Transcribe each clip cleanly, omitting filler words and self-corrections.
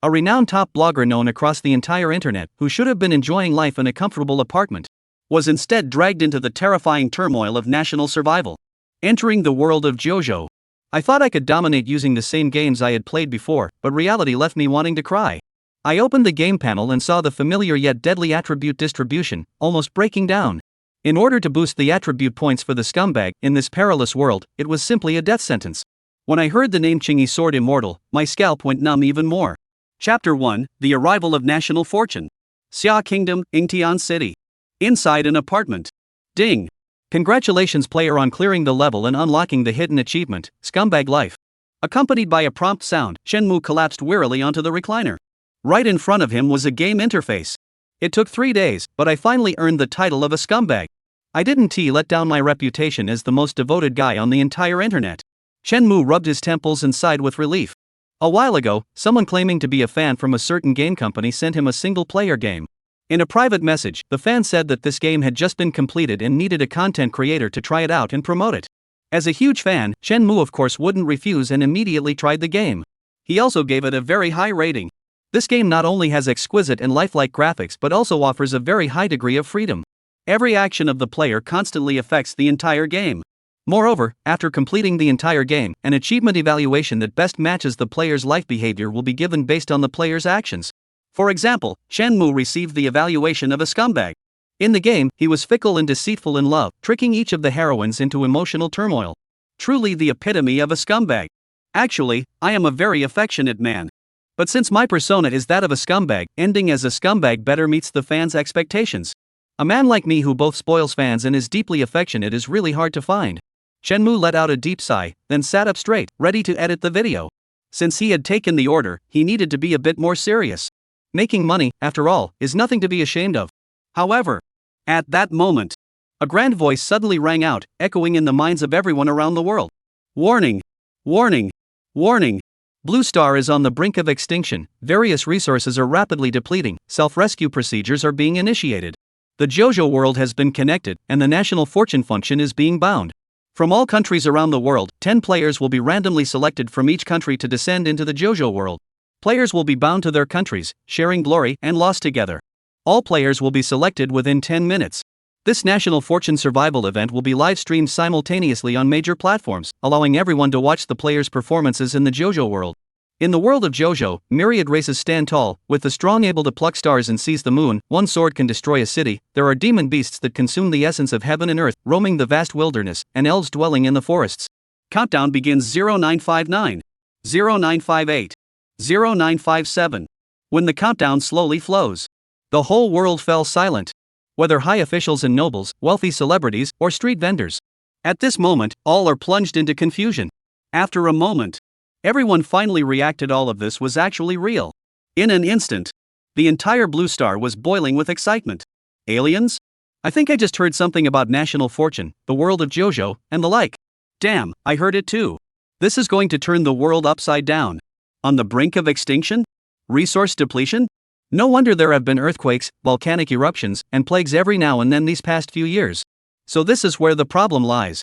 a renowned top blogger known across the entire internet, who should have been enjoying life in a comfortable apartment, was instead dragged into the terrifying turmoil of national survival. Entering the world of Jiuzhou. I thought I could dominate using the same games I had played before, but reality left me wanting to cry. I opened the game panel and saw the familiar yet deadly attribute distribution, almost breaking down. In order to boost the attribute points for the Scumbag in this perilous world, it was simply a death sentence. When I heard the name Qingyi Sword Immortal, my scalp went numb even more. Chapter 1: The Arrival of National Fortune. Xia Kingdom, Ingtian City. Inside an apartment. Ding! Congratulations player on clearing the level and unlocking the hidden achievement, Scumbag Life. Accompanied by a prompt sound, Shenmue collapsed wearily onto the recliner. Right in front of him was a game interface. It took 3 days, but I finally earned the title of a scumbag. I didn't let down my reputation as the most devoted guy on the entire internet. Shenmue rubbed his temples and sighed with relief. A while ago, someone claiming to be a fan from a certain game company sent him a single-player game. In a private message, the fan said that this game had just been completed and needed a content creator to try it out and promote it. As a huge fan, Shenmue of course wouldn't refuse and immediately tried the game. He also gave it a very high rating. This game not only has exquisite and lifelike graphics but also offers a very high degree of freedom. Every action of the player constantly affects the entire game. Moreover, after completing the entire game, an achievement evaluation that best matches the player's life behavior will be given based on the player's actions. For example, Shenmue received the evaluation of a scumbag. In the game, he was fickle and deceitful in love, tricking each of the heroines into emotional turmoil. Truly the epitome of a scumbag. Actually, I am a very affectionate man. But since my persona is that of a scumbag, ending as a scumbag better meets the fans' expectations. A man like me who both spoils fans and is deeply affectionate is really hard to find. Shenmue let out a deep sigh, then sat up straight, ready to edit the video. Since he had taken the order, he needed to be a bit more serious. Making money, after all, is nothing to be ashamed of. However, at that moment, a grand voice suddenly rang out, echoing in the minds of everyone around the world. Warning! Warning! Warning! Blue Star is on the brink of extinction, various resources are rapidly depleting, self-rescue procedures are being initiated. The Jiuzhou world has been connected, and the national fortune function is being bound. From all countries around the world, 10 players will be randomly selected from each country to descend into the Jiuzhou world. Players will be bound to their countries, sharing glory and loss together. All players will be selected within 10 minutes. This National Fortune Survival event will be live-streamed simultaneously on major platforms, allowing everyone to watch the players' performances in the Jiuzhou world. In the world of Jiuzhou, myriad races stand tall, with the strong able to pluck stars and seize the moon. One sword can destroy a city. There are demon beasts that consume the essence of heaven and earth, roaming the vast wilderness, and elves dwelling in the forests. Countdown begins 0959, 0958, 0957. When the countdown slowly flows, the whole world fell silent. Whether high officials and nobles, wealthy celebrities, or street vendors. At this moment, all are plunged into confusion. After a moment, everyone finally reacted. All of this was actually real. In an instant, the entire Blue Star was boiling with excitement. Aliens? I think I just heard something about national fortune, the world of Jiuzhou, and the like. Damn, I heard it too. This is going to turn the world upside down. On the brink of extinction? Resource depletion? No wonder there have been earthquakes, volcanic eruptions, and plagues every now and then these past few years. So this is where the problem lies.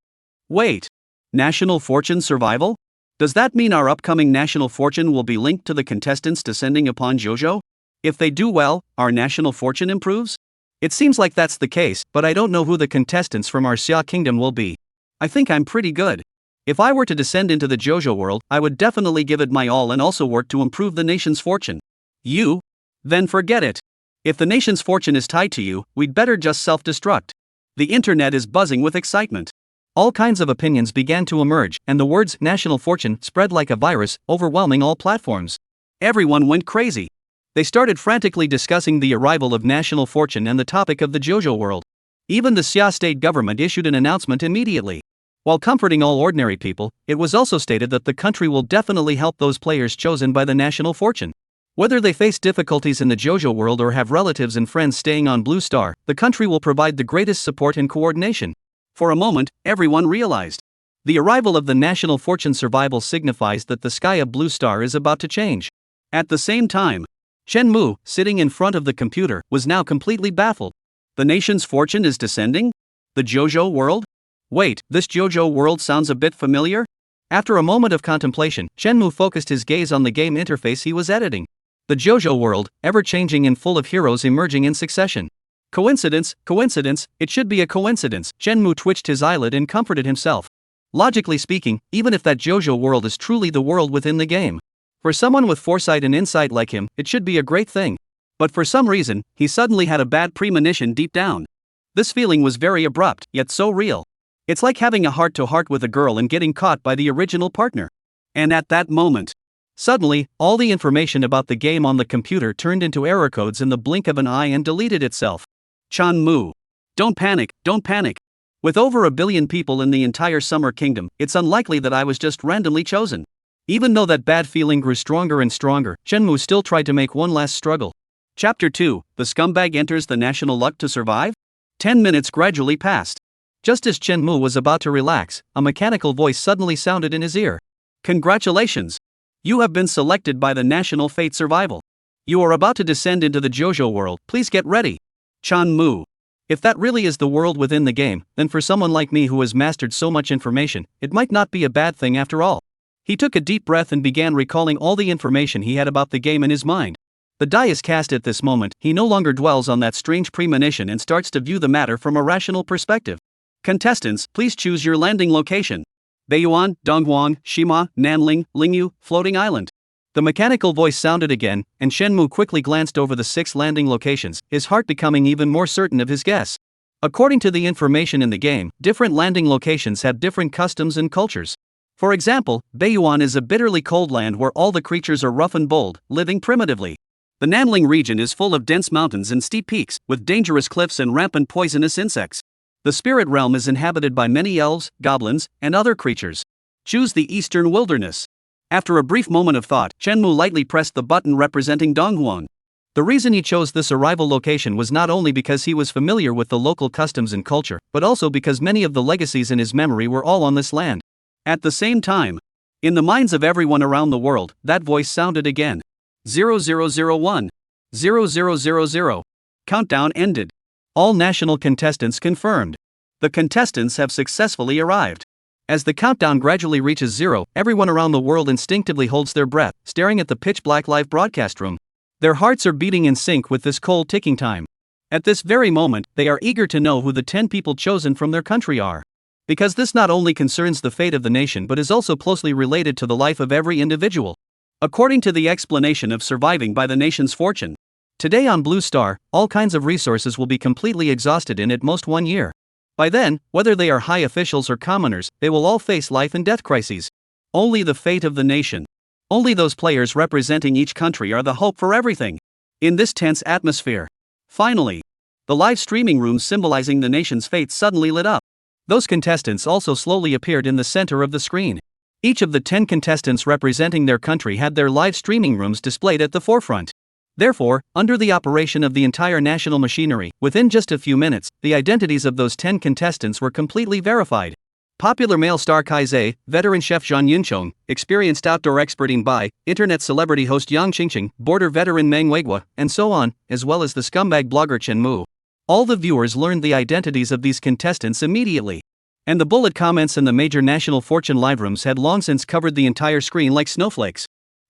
Wait. National fortune survival? Does that mean our upcoming national fortune will be linked to the contestants descending upon Jiuzhou? If they do well, our national fortune improves? It seems like that's the case, but I don't know who the contestants from our Xia Kingdom will be. I think I'm pretty good. If I were to descend into the Jiuzhou world, I would definitely give it my all and also work to improve the nation's fortune. You? Then forget it. If the nation's fortune is tied to you, we'd better just self-destruct. The internet is buzzing with excitement. All kinds of opinions began to emerge, and the words national fortune spread like a virus, overwhelming all platforms. Everyone went crazy. They started frantically discussing the arrival of national fortune and the topic of the Jiuzhou world. Even the Xia state government issued an announcement immediately. While comforting all ordinary people, it was also stated that the country will definitely help those players chosen by the national fortune. Whether they face difficulties in the Jiuzhou world or have relatives and friends staying on Blue Star, the country will provide the greatest support and coordination. For a moment, everyone realized. The arrival of the national fortune survival signifies that the sky of Blue Star is about to change. At the same time, Shenmue, sitting in front of the computer, was now completely baffled. The nation's fortune is descending? The Jiuzhou world? Wait, this Jiuzhou world sounds a bit familiar? After a moment of contemplation, Shenmue focused his gaze on the game interface he was editing. The Jiuzhou world, ever-changing and full of heroes emerging in succession. Coincidence, coincidence, it should be a coincidence. Shenmue twitched his eyelid and comforted himself. Logically speaking, even if that Jiuzhou world is truly the world within the game, for someone with foresight and insight like him, it should be a great thing. But for some reason, he suddenly had a bad premonition deep down. This feeling was very abrupt, yet so real. It's like having a heart-to-heart with a girl and getting caught by the original partner. And at that moment, suddenly, all the information about the game on the computer turned into error codes in the blink of an eye and deleted itself. Shenmue. Don't panic, don't panic. With over 1 billion people in the entire Summer Kingdom, it's unlikely that I was just randomly chosen. Even though that bad feeling grew stronger and stronger, Shenmue still tried to make one last struggle. Chapter 2, The Scumbag Enters the National Luck to Survive? 10 minutes gradually passed. Just as Shenmue was about to relax, a mechanical voice suddenly sounded in his ear. Congratulations! You have been selected by the National Fate Survival. You are about to descend into the Jiuzhou world, please get ready. Shenmue. If that really is the world within the game, then for someone like me who has mastered so much information, it might not be a bad thing after all. He took a deep breath and began recalling all the information he had about the game in his mind. The die is cast at this moment, he no longer dwells on that strange premonition and starts to view the matter from a rational perspective. Contestants, please choose your landing location. Baiyuan, Dongguan, Shima, Nanling, Lingyu, Floating Island. The mechanical voice sounded again, and Shenmue quickly glanced over the 6 landing locations, his heart becoming even more certain of his guess. According to the information in the game, different landing locations have different customs and cultures. For example, Baiyuan is a bitterly cold land where all the creatures are rough and bold, living primitively. The Nanling region is full of dense mountains and steep peaks, with dangerous cliffs and rampant poisonous insects. The spirit realm is inhabited by many elves, goblins, and other creatures. Choose the eastern wilderness. After a brief moment of thought, Shenmue lightly pressed the button representing Dongguan. The reason he chose this arrival location was not only because he was familiar with the local customs and culture, but also because many of the legacies in his memory were all on this land. At the same time, in the minds of everyone around the world, that voice sounded again. 0001. 0000. Countdown ended. All national contestants confirmed. The contestants have successfully arrived. As the countdown gradually reaches 0, everyone around the world instinctively holds their breath, staring at the pitch-black live broadcast room. Their hearts are beating in sync with this cold ticking time. At this very moment, they are eager to know who the 10 people chosen from their country are. Because this not only concerns the fate of the nation but is also closely related to the life of every individual. According to the explanation of surviving by the nation's fortune, today on Blue Star, all kinds of resources will be completely exhausted in at most 1 year. By then, whether they are high officials or commoners, they will all face life and death crises. Only the fate of the nation. Only those players representing each country are the hope for everything. In this tense atmosphere. Finally, the live streaming room symbolizing the nation's fate suddenly lit up. Those contestants also slowly appeared in the center of the screen. Each of the 10 contestants representing their country had their live streaming rooms displayed at the forefront. Therefore, under the operation of the entire national machinery, within just a few minutes, the identities of those 10 contestants were completely verified. Popular male star Kai Zhe, veteran chef Zhang Yunchong, experienced outdoor expert Ying Bai, internet celebrity host Yang Qingqing, border veteran Meng Weiguo, and so on, as well as the scumbag blogger Shenmue. All the viewers learned the identities of these contestants immediately. And the bullet comments in the major national fortune live rooms had long since covered the entire screen like snowflakes.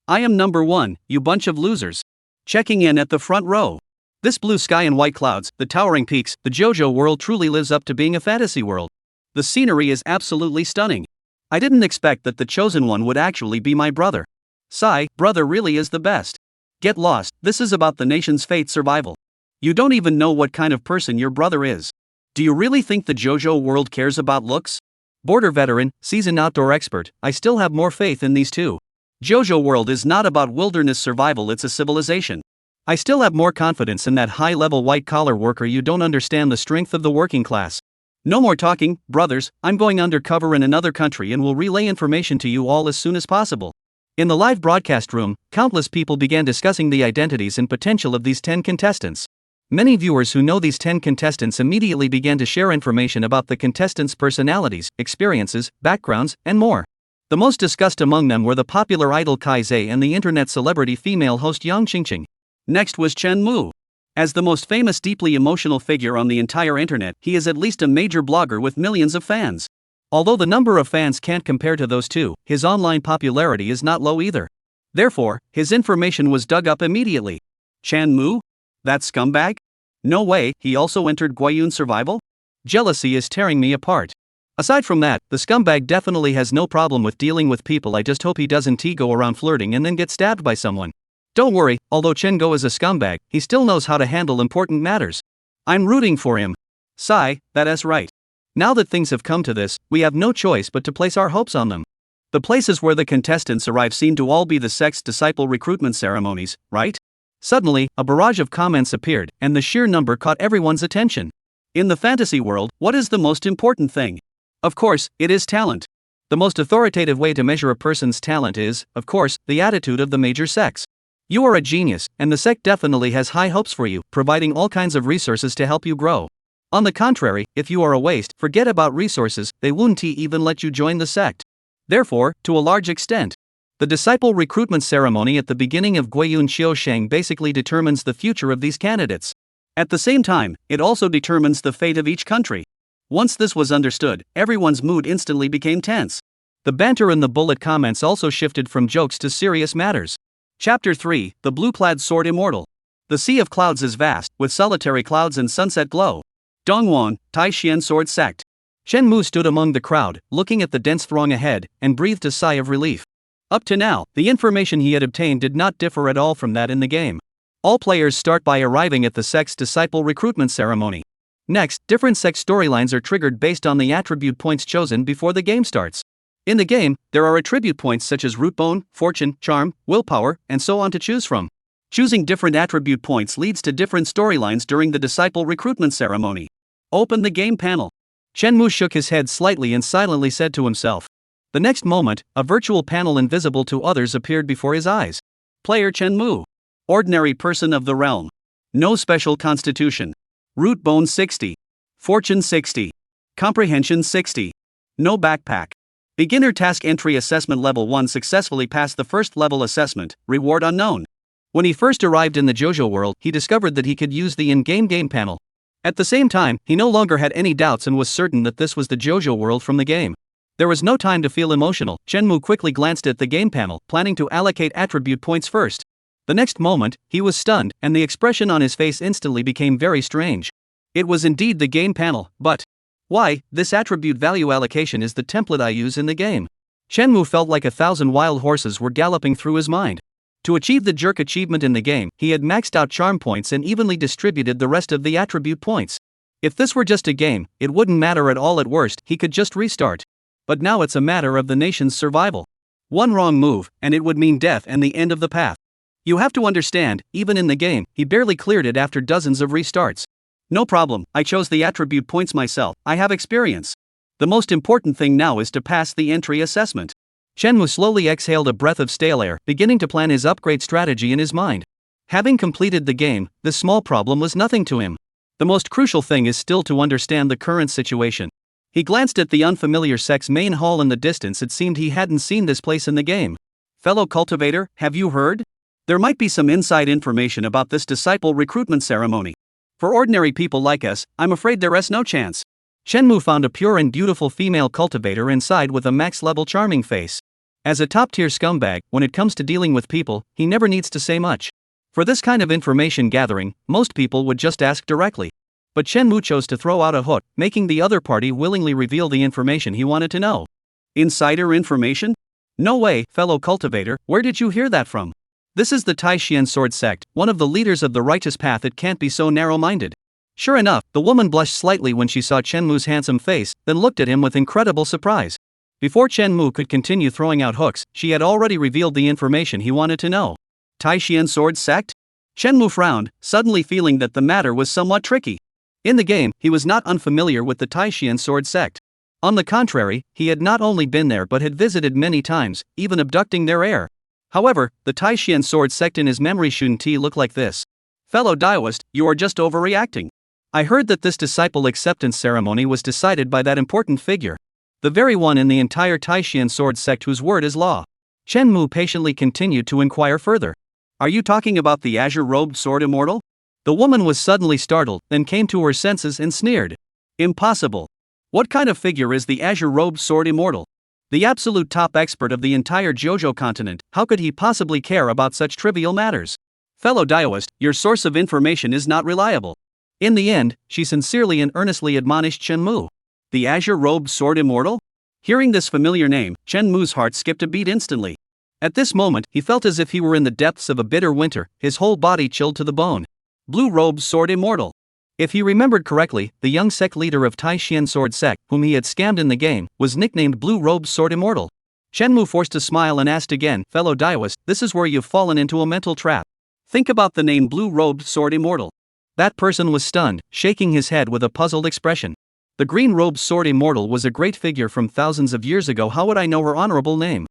I am number 1, you bunch of losers. Checking in at the front row. This blue sky and white clouds, the towering peaks, the Jiuzhou world truly lives up to being a fantasy world. The scenery is absolutely stunning. I didn't expect that the chosen one would actually be my brother. Sigh, brother really is the best. Get lost, this is about the nation's fate survival. You don't even know what kind of person your brother is. Do you really think the Jiuzhou world cares about looks? Border veteran, seasoned outdoor expert, I still have more faith in these two. Jiuzhou world is not about wilderness survival, it's a civilization. I still have more confidence in that high-level white-collar worker. You don't understand the strength of the working class. No more talking, brothers, I'm going undercover in another country and will relay information to you all as soon as possible. In the live broadcast room, countless people began discussing the identities and potential of these 10 contestants. Many viewers who know these 10 contestants immediately began to share information about the contestants' personalities, experiences, backgrounds, and more. The most discussed among them were the popular idol Kai Zhe and the internet celebrity female host Yang Qingqing. Next was Shenmue. As the most famous deeply emotional figure on the entire internet, he is at least a major blogger with millions of fans. Although the number of fans can't compare to those two, his online popularity is not low either. Therefore, his information was dug up immediately. Chan Mu? That scumbag? No way, he also entered Guiyun survival? Jealousy is tearing me apart. Aside from that, the scumbag definitely has no problem with dealing with people. I just hope he doesn't go around flirting and then get stabbed by someone. Don't worry, although Chen Go is a scumbag, he still knows how to handle important matters. I'm rooting for him. Sigh, that's right. Now that things have come to this, we have no choice but to place our hopes on them. The places where the contestants arrive seem to all be the sect's disciple recruitment ceremonies, right? Suddenly, a barrage of comments appeared, and the sheer number caught everyone's attention. In the fantasy world, what is the most important thing? Of course, it is talent. The most authoritative way to measure a person's talent is, of course, the attitude of the major sects. You are a genius, and the sect definitely has high hopes for you, providing all kinds of resources to help you grow. On the contrary, if you are a waste, forget about resources, they won't even let you join the sect. Therefore, to a large extent, the disciple recruitment ceremony at the beginning of Guiyun Qiusheng basically determines the future of these candidates. At the same time, it also determines the fate of each country. Once this was understood, everyone's mood instantly became tense. The banter in the bullet comments also shifted from jokes to serious matters. Chapter 3, The Blue-Clad Sword Immortal. The sea of clouds is vast, with solitary clouds and sunset glow. Dongwon, Taishian Sword Sect. Shen Mu stood among the crowd, looking at the dense throng ahead, and breathed a sigh of relief. Up to now, the information he had obtained did not differ at all from that in the game. All players start by arriving at the sect's disciple recruitment ceremony. Next, different sect storylines are triggered based on the attribute points chosen before the game starts. In the game, there are attribute points such as root bone, fortune, charm, willpower, and so on to choose from. Choosing different attribute points leads to different storylines during the disciple recruitment ceremony. Open the game panel. Shen Mu shook his head slightly and silently said to himself. The next moment, a virtual panel invisible to others appeared before his eyes. Player Chen Mu. Ordinary person of the realm. No special constitution. Root bone 60. Fortune 60. Comprehension 60. No backpack. Beginner task entry assessment level 1 successfully passed the first level assessment, reward unknown. When he first arrived in the Jiuzhou world, he discovered that he could use the in-game game panel. At the same time, he no longer had any doubts and was certain that this was the Jiuzhou world from the game. There was no time to feel emotional. Chen Mu quickly glanced at the game panel, planning to allocate attribute points first. The next moment, he was stunned, and the expression on his face instantly became very strange. It was indeed the game panel, but why, this attribute value allocation is the template I use in the game. Chen Mu felt like 1,000 wild horses were galloping through his mind. To achieve the jerk achievement in the game, he had maxed out charm points and evenly distributed the rest of the attribute points. If this were just a game, it wouldn't matter at all. At worst, he could just restart. But now it's a matter of the nation's survival. One wrong move, and it would mean death and the end of the path. You have to understand, even in the game, he barely cleared it after dozens of restarts. No problem, I chose the attribute points myself, I have experience. The most important thing now is to pass the entry assessment. Chen Mu slowly exhaled a breath of stale air, beginning to plan his upgrade strategy in his mind. Having completed the game, this small problem was nothing to him. The most crucial thing is still to understand the current situation. He glanced at the unfamiliar sect's main hall in the distance. It seemed he hadn't seen this place in the game. Fellow cultivator, have you heard? There might be some inside information about this disciple recruitment ceremony. For ordinary people like us, I'm afraid there is no chance. Shen Mu found a pure and beautiful female cultivator inside with a max-level charming face. As a top-tier scumbag, when it comes to dealing with people, he never needs to say much. For this kind of information gathering, most people would just ask directly. But Shen Mu chose to throw out a hook, making the other party willingly reveal the information he wanted to know. Insider information? No way, fellow cultivator, where did you hear that from? This is the Taishian Sword Sect, one of the leaders of the righteous path. It can't be so narrow-minded. Sure enough, the woman blushed slightly when she saw Chen Mu's handsome face, then looked at him with incredible surprise. Before Chen Mu could continue throwing out hooks, she had already revealed the information he wanted to know. Taishian Sword Sect? Chen Mu frowned, suddenly feeling that the matter was somewhat tricky. In the game, he was not unfamiliar with the Taishian Sword Sect. On the contrary, he had not only been there but had visited many times, even abducting their heir. However, the Taishian Sword Sect in his memory shouldn't look like this. Fellow Daoist, you are just overreacting. I heard that this disciple acceptance ceremony was decided by that important figure. The very one in the entire Taishian Sword Sect whose word is law. Chen Mu patiently continued to inquire further. Are you talking about the azure-robed sword immortal? The woman was suddenly startled, then came to her senses and sneered. Impossible. What kind of figure is the azure-robed sword immortal? The absolute top expert of the entire Jiuzhou continent, how could he possibly care about such trivial matters? Fellow Daoist, your source of information is not reliable. In the end, she sincerely and earnestly admonished Chen Mu. The azure-robed sword immortal? Hearing this familiar name, Chen Mu's heart skipped a beat instantly. At this moment, he felt as if he were in the depths of a bitter winter, his whole body chilled to the bone. Blue-robed sword immortal. If he remembered correctly, the young sect leader of Taishan Sword Sect, whom he had scammed in the game, was nicknamed Blue-robed sword immortal. Chen Mu forced a smile and asked again, fellow Daoist, this is where you've fallen into a mental trap. Think about the name Blue-robed sword immortal. That person was stunned, shaking his head with a puzzled expression. The green-robed sword immortal was a great figure from thousands of years ago. How would I know her honorable name?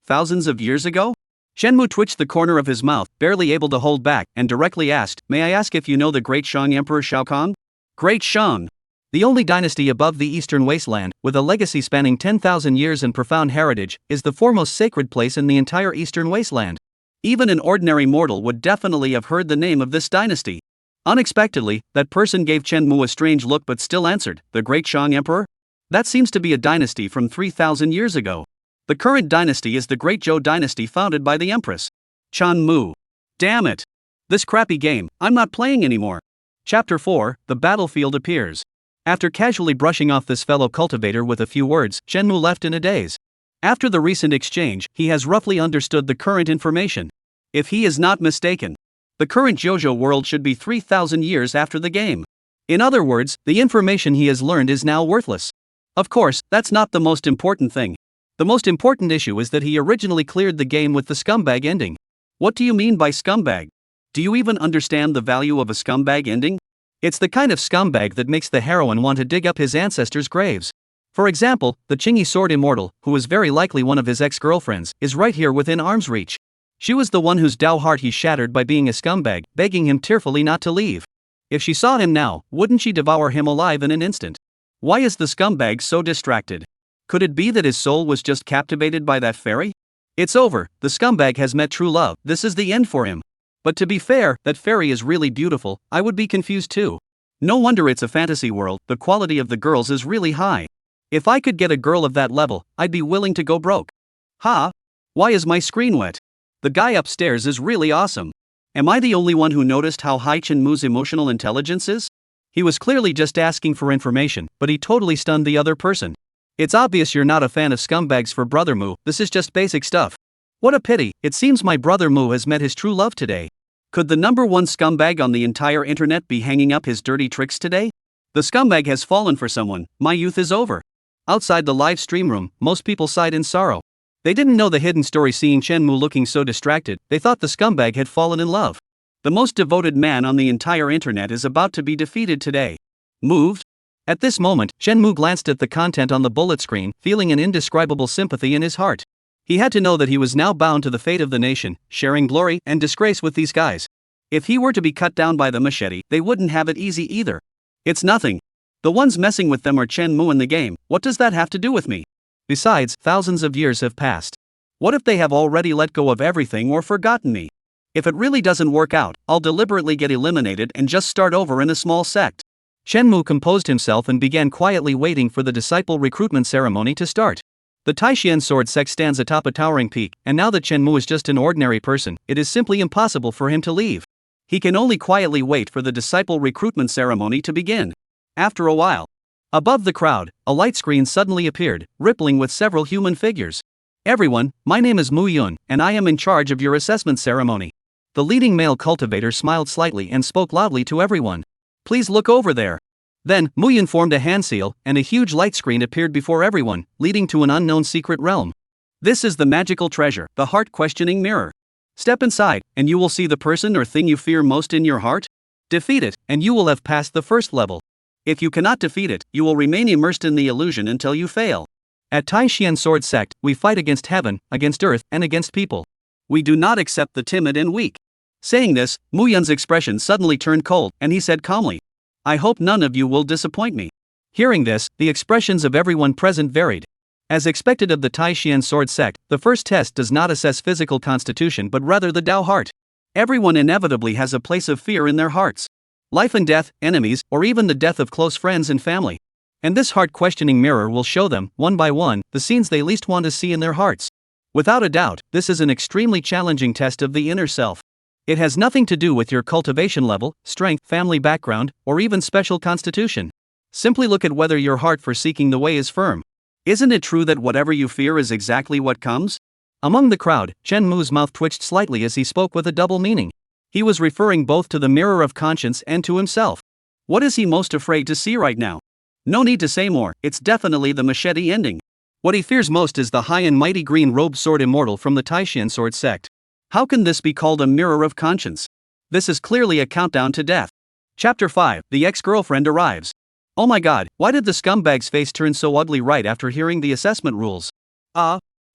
Thousands of years ago? Shenmu twitched the corner of his mouth, barely able to hold back, and directly asked, may I ask if you know the great Shang Emperor Shao Kong? Great Shang. The only dynasty above the eastern wasteland, with a legacy spanning 10,000 years and profound heritage, is the foremost sacred place in the entire eastern wasteland. Even an ordinary mortal would definitely have heard the name of this dynasty. Unexpectedly, that person gave Chen Mu a strange look but still answered, the great Shang Emperor? That seems to be a dynasty from 3,000 years ago. The current dynasty is the Great Zhou dynasty founded by the Empress. Chen Mu. Damn it. This crappy game, I'm not playing anymore. Chapter 4, The Battlefield Appears. After casually brushing off this fellow cultivator with a few words, Chen Mu left in a daze. After the recent exchange, he has roughly understood the current information. If he is not mistaken, the current Jiuzhou world should be 3,000 years after the game. In other words, the information he has learned is now worthless. Of course, that's not the most important thing. The most important issue is that he originally cleared the game with the scumbag ending. What do you mean by scumbag? Do you even understand the value of a scumbag ending? It's the kind of scumbag that makes the heroine want to dig up his ancestors' graves. For example, the Qingyi sword immortal, who is very likely one of his ex-girlfriends, is right here within arm's reach. She was the one whose Dao heart he shattered by being a scumbag, begging him tearfully not to leave. If she saw him now, wouldn't she devour him alive in an instant? Why is the scumbag so distracted? Could it be that his soul was just captivated by that fairy? It's over, the scumbag has met true love, this is the end for him. But to be fair, that fairy is really beautiful, I would be confused too. No wonder it's a fantasy world, the quality of the girls is really high. If I could get a girl of that level, I'd be willing to go broke. Ha! Why is my screen wet? The guy upstairs is really awesome. Am I the only one who noticed how high Chen Mu's emotional intelligence is? He was clearly just asking for information, but he totally stunned the other person. It's obvious you're not a fan of scumbags for Brother Mu, this is just basic stuff. What a pity, it seems my brother Mu has met his true love today. Could the number one scumbag on the entire internet be hanging up his dirty tricks today? The scumbag has fallen for someone, my youth is over. Outside the live stream room, most people sighed in sorrow. They didn't know the hidden story. Seeing Chen Mu looking so distracted, they thought the scumbag had fallen in love. The most devoted man on the entire internet is about to be defeated today. Moved? At this moment, Chen Mu glanced at the content on the bullet screen, feeling an indescribable sympathy in his heart. He had to know that he was now bound to the fate of the nation, sharing glory and disgrace with these guys. If he were to be cut down by the machete, they wouldn't have it easy either. It's nothing. The ones messing with them are Chen Mu in the game, what does that have to do with me? Besides, thousands of years have passed. What if they have already let go of everything or forgotten me? If it really doesn't work out, I'll deliberately get eliminated and just start over in a small sect. Chen Mu composed himself and began quietly waiting for the disciple recruitment ceremony to start. The Taishan Sword Sect stands atop a towering peak, and now that Chen Mu is just an ordinary person, it is simply impossible for him to leave. He can only quietly wait for the disciple recruitment ceremony to begin. After a while, above the crowd, a light screen suddenly appeared, rippling with several human figures. Everyone, my name is Mu Yun, and I am in charge of your assessment ceremony. The leading male cultivator smiled slightly and spoke loudly to everyone. Please look over there. Then, Mu Yun formed a hand seal, and a huge light screen appeared before everyone, leading to an unknown secret realm. This is the magical treasure, the heart-questioning mirror. Step inside, and you will see the person or thing you fear most in your heart. Defeat it, and you will have passed the first level. If you cannot defeat it, you will remain immersed in the illusion until you fail. At Taishan Sword Sect, we fight against heaven, against earth, and against people. We do not accept the timid and weak. Saying this, Mu Yun's expression suddenly turned cold, and he said calmly, I hope none of you will disappoint me. Hearing this, the expressions of everyone present varied. As expected of the Taishan Sword Sect, the first test does not assess physical constitution but rather the Dao heart. Everyone inevitably has a place of fear in their hearts. Life and death, enemies, or even the death of close friends and family. And this heart-questioning mirror will show them, one by one, the scenes they least want to see in their hearts. Without a doubt, this is an extremely challenging test of the inner self. It has nothing to do with your cultivation level, strength, family background, or even special constitution. Simply look at whether your heart for seeking the way is firm. Isn't it true that whatever you fear is exactly what comes? Among the crowd, Chen Mu's mouth twitched slightly as he spoke with a double meaning. He was referring both to the mirror of conscience and to himself. What is he most afraid to see right now? No need to say more, it's definitely the machete ending. What he fears most is the high and mighty green-robed sword immortal from the Taishan sword sect. How can this be called a mirror of conscience? This is clearly a countdown to death. Chapter 5, The Ex-Girlfriend Arrives. Oh my god, why did the scumbag's face turn so ugly right after hearing the assessment rules?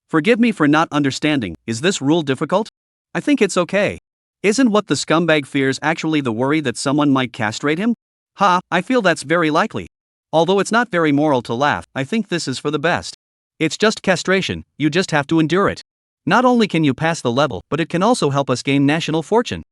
Forgive me for not understanding, is this rule difficult? I think it's okay. Isn't what the scumbag fears actually the worry that someone might castrate him? I feel that's very likely. Although it's not very moral to laugh, I think this is for the best. It's just castration, you just have to endure it. Not only can you pass the level, but it can also help us gain national fortune.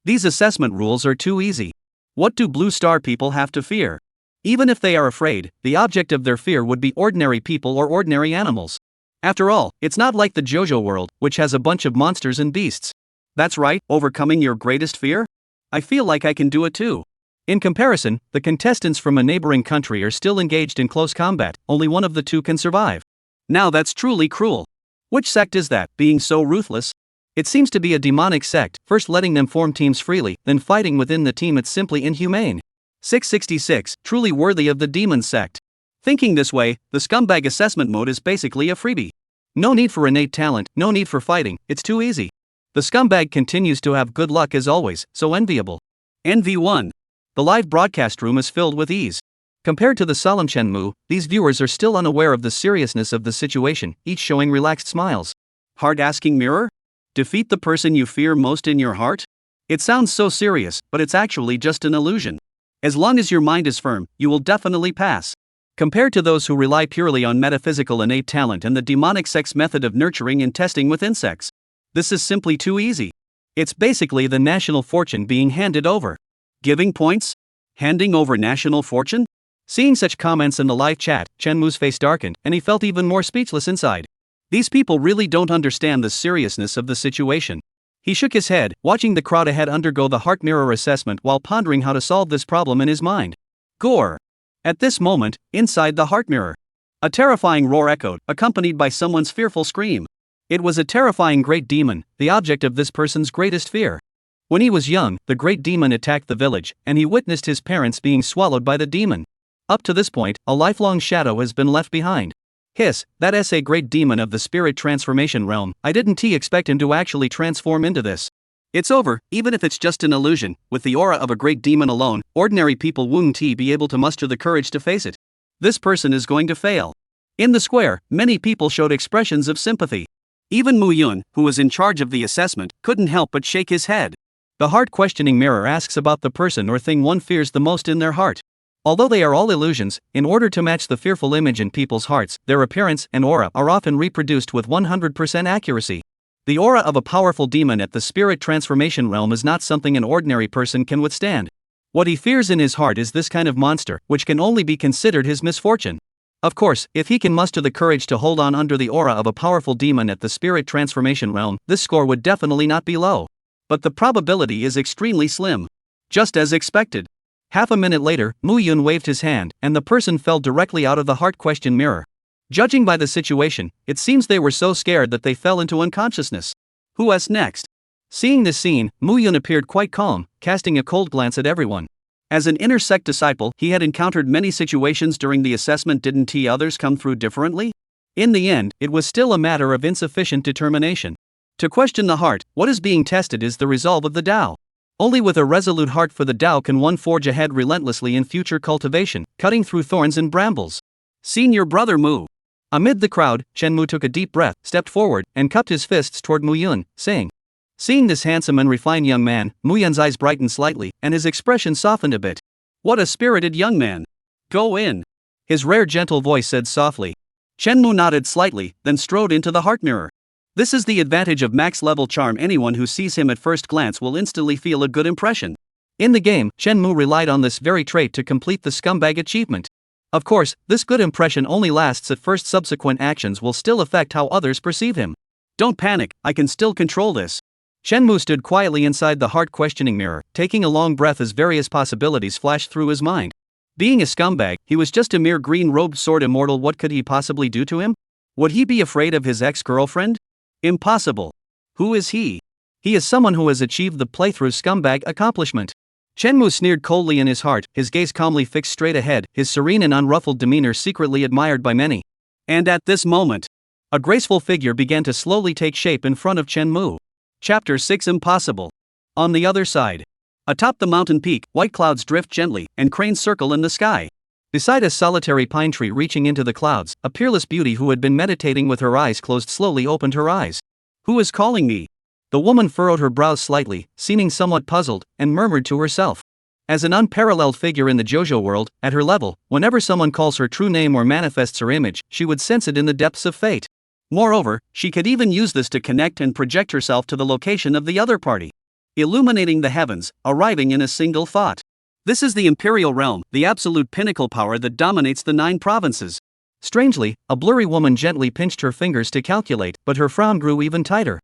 These assessment rules are too easy. What do Blue Star people have to fear? Even if they are afraid, the object of their fear would be ordinary people or ordinary animals. After all, it's not like the Jiuzhou world, which has a bunch of monsters and beasts. That's right, overcoming your greatest fear? I feel like I can do it too. In comparison, the contestants from a neighboring country are still engaged in close combat, only one of the two can survive. Now that's truly cruel. Which sect is that, being so ruthless? It seems to be a demonic sect, first letting them form teams freely, then fighting within the team. It's simply inhumane. 666, truly worthy of the demon sect. Thinking this way, the scumbag assessment mode is basically a freebie. No need for innate talent, no need for fighting, it's too easy. The scumbag continues to have good luck as always, so enviable. NV1. The live broadcast room is filled with ease. Compared to the solemn Chen Mu, these viewers are still unaware of the seriousness of the situation, each showing relaxed smiles. Heart-asking mirror? Defeat the person you fear most in your heart? It sounds so serious, but it's actually just an illusion. As long as your mind is firm, you will definitely pass. Compared to those who rely purely on metaphysical innate talent and the demonic sect's method of nurturing and testing with insects, this is simply too easy. It's basically the national fortune being handed over. Giving points? Handing over national fortune? Seeing such comments in the live chat, Chen Mu's face darkened, and he felt even more speechless inside. These people really don't understand the seriousness of the situation. He shook his head, watching the crowd ahead undergo the heart mirror assessment while pondering how to solve this problem in his mind. Gore. At this moment, inside the heart mirror, a terrifying roar echoed, accompanied by someone's fearful scream. It was a terrifying great demon, the object of this person's greatest fear. When he was young, the great demon attacked the village, and he witnessed his parents being swallowed by the demon. Up to this point, a lifelong shadow has been left behind. Hiss, that's a great demon of the spirit transformation realm. I didn't expect him to actually transform into this. It's over, even if it's just an illusion. With the aura of a great demon alone, ordinary people wouldn't be able to muster the courage to face it. This person is going to fail. In the square, many people showed expressions of sympathy. Even Mu Yun, who was in charge of the assessment, couldn't help but shake his head. The heart-questioning mirror asks about the person or thing one fears the most in their heart. Although they are all illusions, in order to match the fearful image in people's hearts, their appearance and aura are often reproduced with 100% accuracy. The aura of a powerful demon at the spirit transformation realm is not something an ordinary person can withstand. What he fears in his heart is this kind of monster, which can only be considered his misfortune. Of course, if he can muster the courage to hold on under the aura of a powerful demon at the spirit transformation realm, this score would definitely not be low. But the probability is extremely slim. Just as expected. Half a minute later, Mu Yun waved his hand, and the person fell directly out of the heart question mirror. Judging by the situation, it seems they were so scared that they fell into unconsciousness. Who's next? Seeing this scene, Mu Yun appeared quite calm, casting a cold glance at everyone. As an inner sect disciple, he had encountered many situations during the assessment. Didn't others come through differently? In the end, it was still a matter of insufficient determination. To question the heart, what is being tested is the resolve of the Tao. Only with a resolute heart for the Tao can one forge ahead relentlessly in future cultivation, cutting through thorns and brambles. Senior brother Mu. Amid the crowd, Chen Mu took a deep breath, stepped forward, and cupped his fists toward Mu Yun, saying. Seeing this handsome and refined young man, Mu Yun's eyes brightened slightly, and his expression softened a bit. What a spirited young man. Go in. His rare gentle voice said softly. Chen Mu nodded slightly, then strode into the heart mirror. This is the advantage of max-level charm. Anyone who sees him at first glance will instantly feel a good impression. In the game, Chen Mu relied on this very trait to complete the scumbag achievement. Of course, this good impression only lasts at first. Subsequent actions will still affect how others perceive him. Don't panic, I can still control this. Shenmue stood quietly inside the heart-questioning mirror, taking a long breath as various possibilities flashed through his mind. Being a scumbag, he was just a mere green-robed sword immortal. What could he possibly do to him? Would he be afraid of his ex-girlfriend? Impossible. Who is he? He is someone who has achieved the playthrough's scumbag accomplishment. Shenmue sneered coldly in his heart, his gaze calmly fixed straight ahead, his serene and unruffled demeanor secretly admired by many. And at this moment, a graceful figure began to slowly take shape in front of Shenmue. Chapter 6 Impossible. On the other side. Atop the mountain peak, white clouds drift gently, and cranes circle in the sky. Beside a solitary pine tree reaching into the clouds, a peerless beauty who had been meditating with her eyes closed slowly opened her eyes. Who is calling me? The woman furrowed her brows slightly, seeming somewhat puzzled, and murmured to herself. As an unparalleled figure in the Jiuzhou world, at her level, whenever someone calls her true name or manifests her image, she would sense it in the depths of fate. Moreover, she could even use this to connect and project herself to the location of the other party, illuminating the heavens, arriving in a single thought. This is the imperial realm, the absolute pinnacle power that dominates the 9 provinces. Strangely, a blurry woman gently pinched her fingers to calculate, but her frown grew even tighter.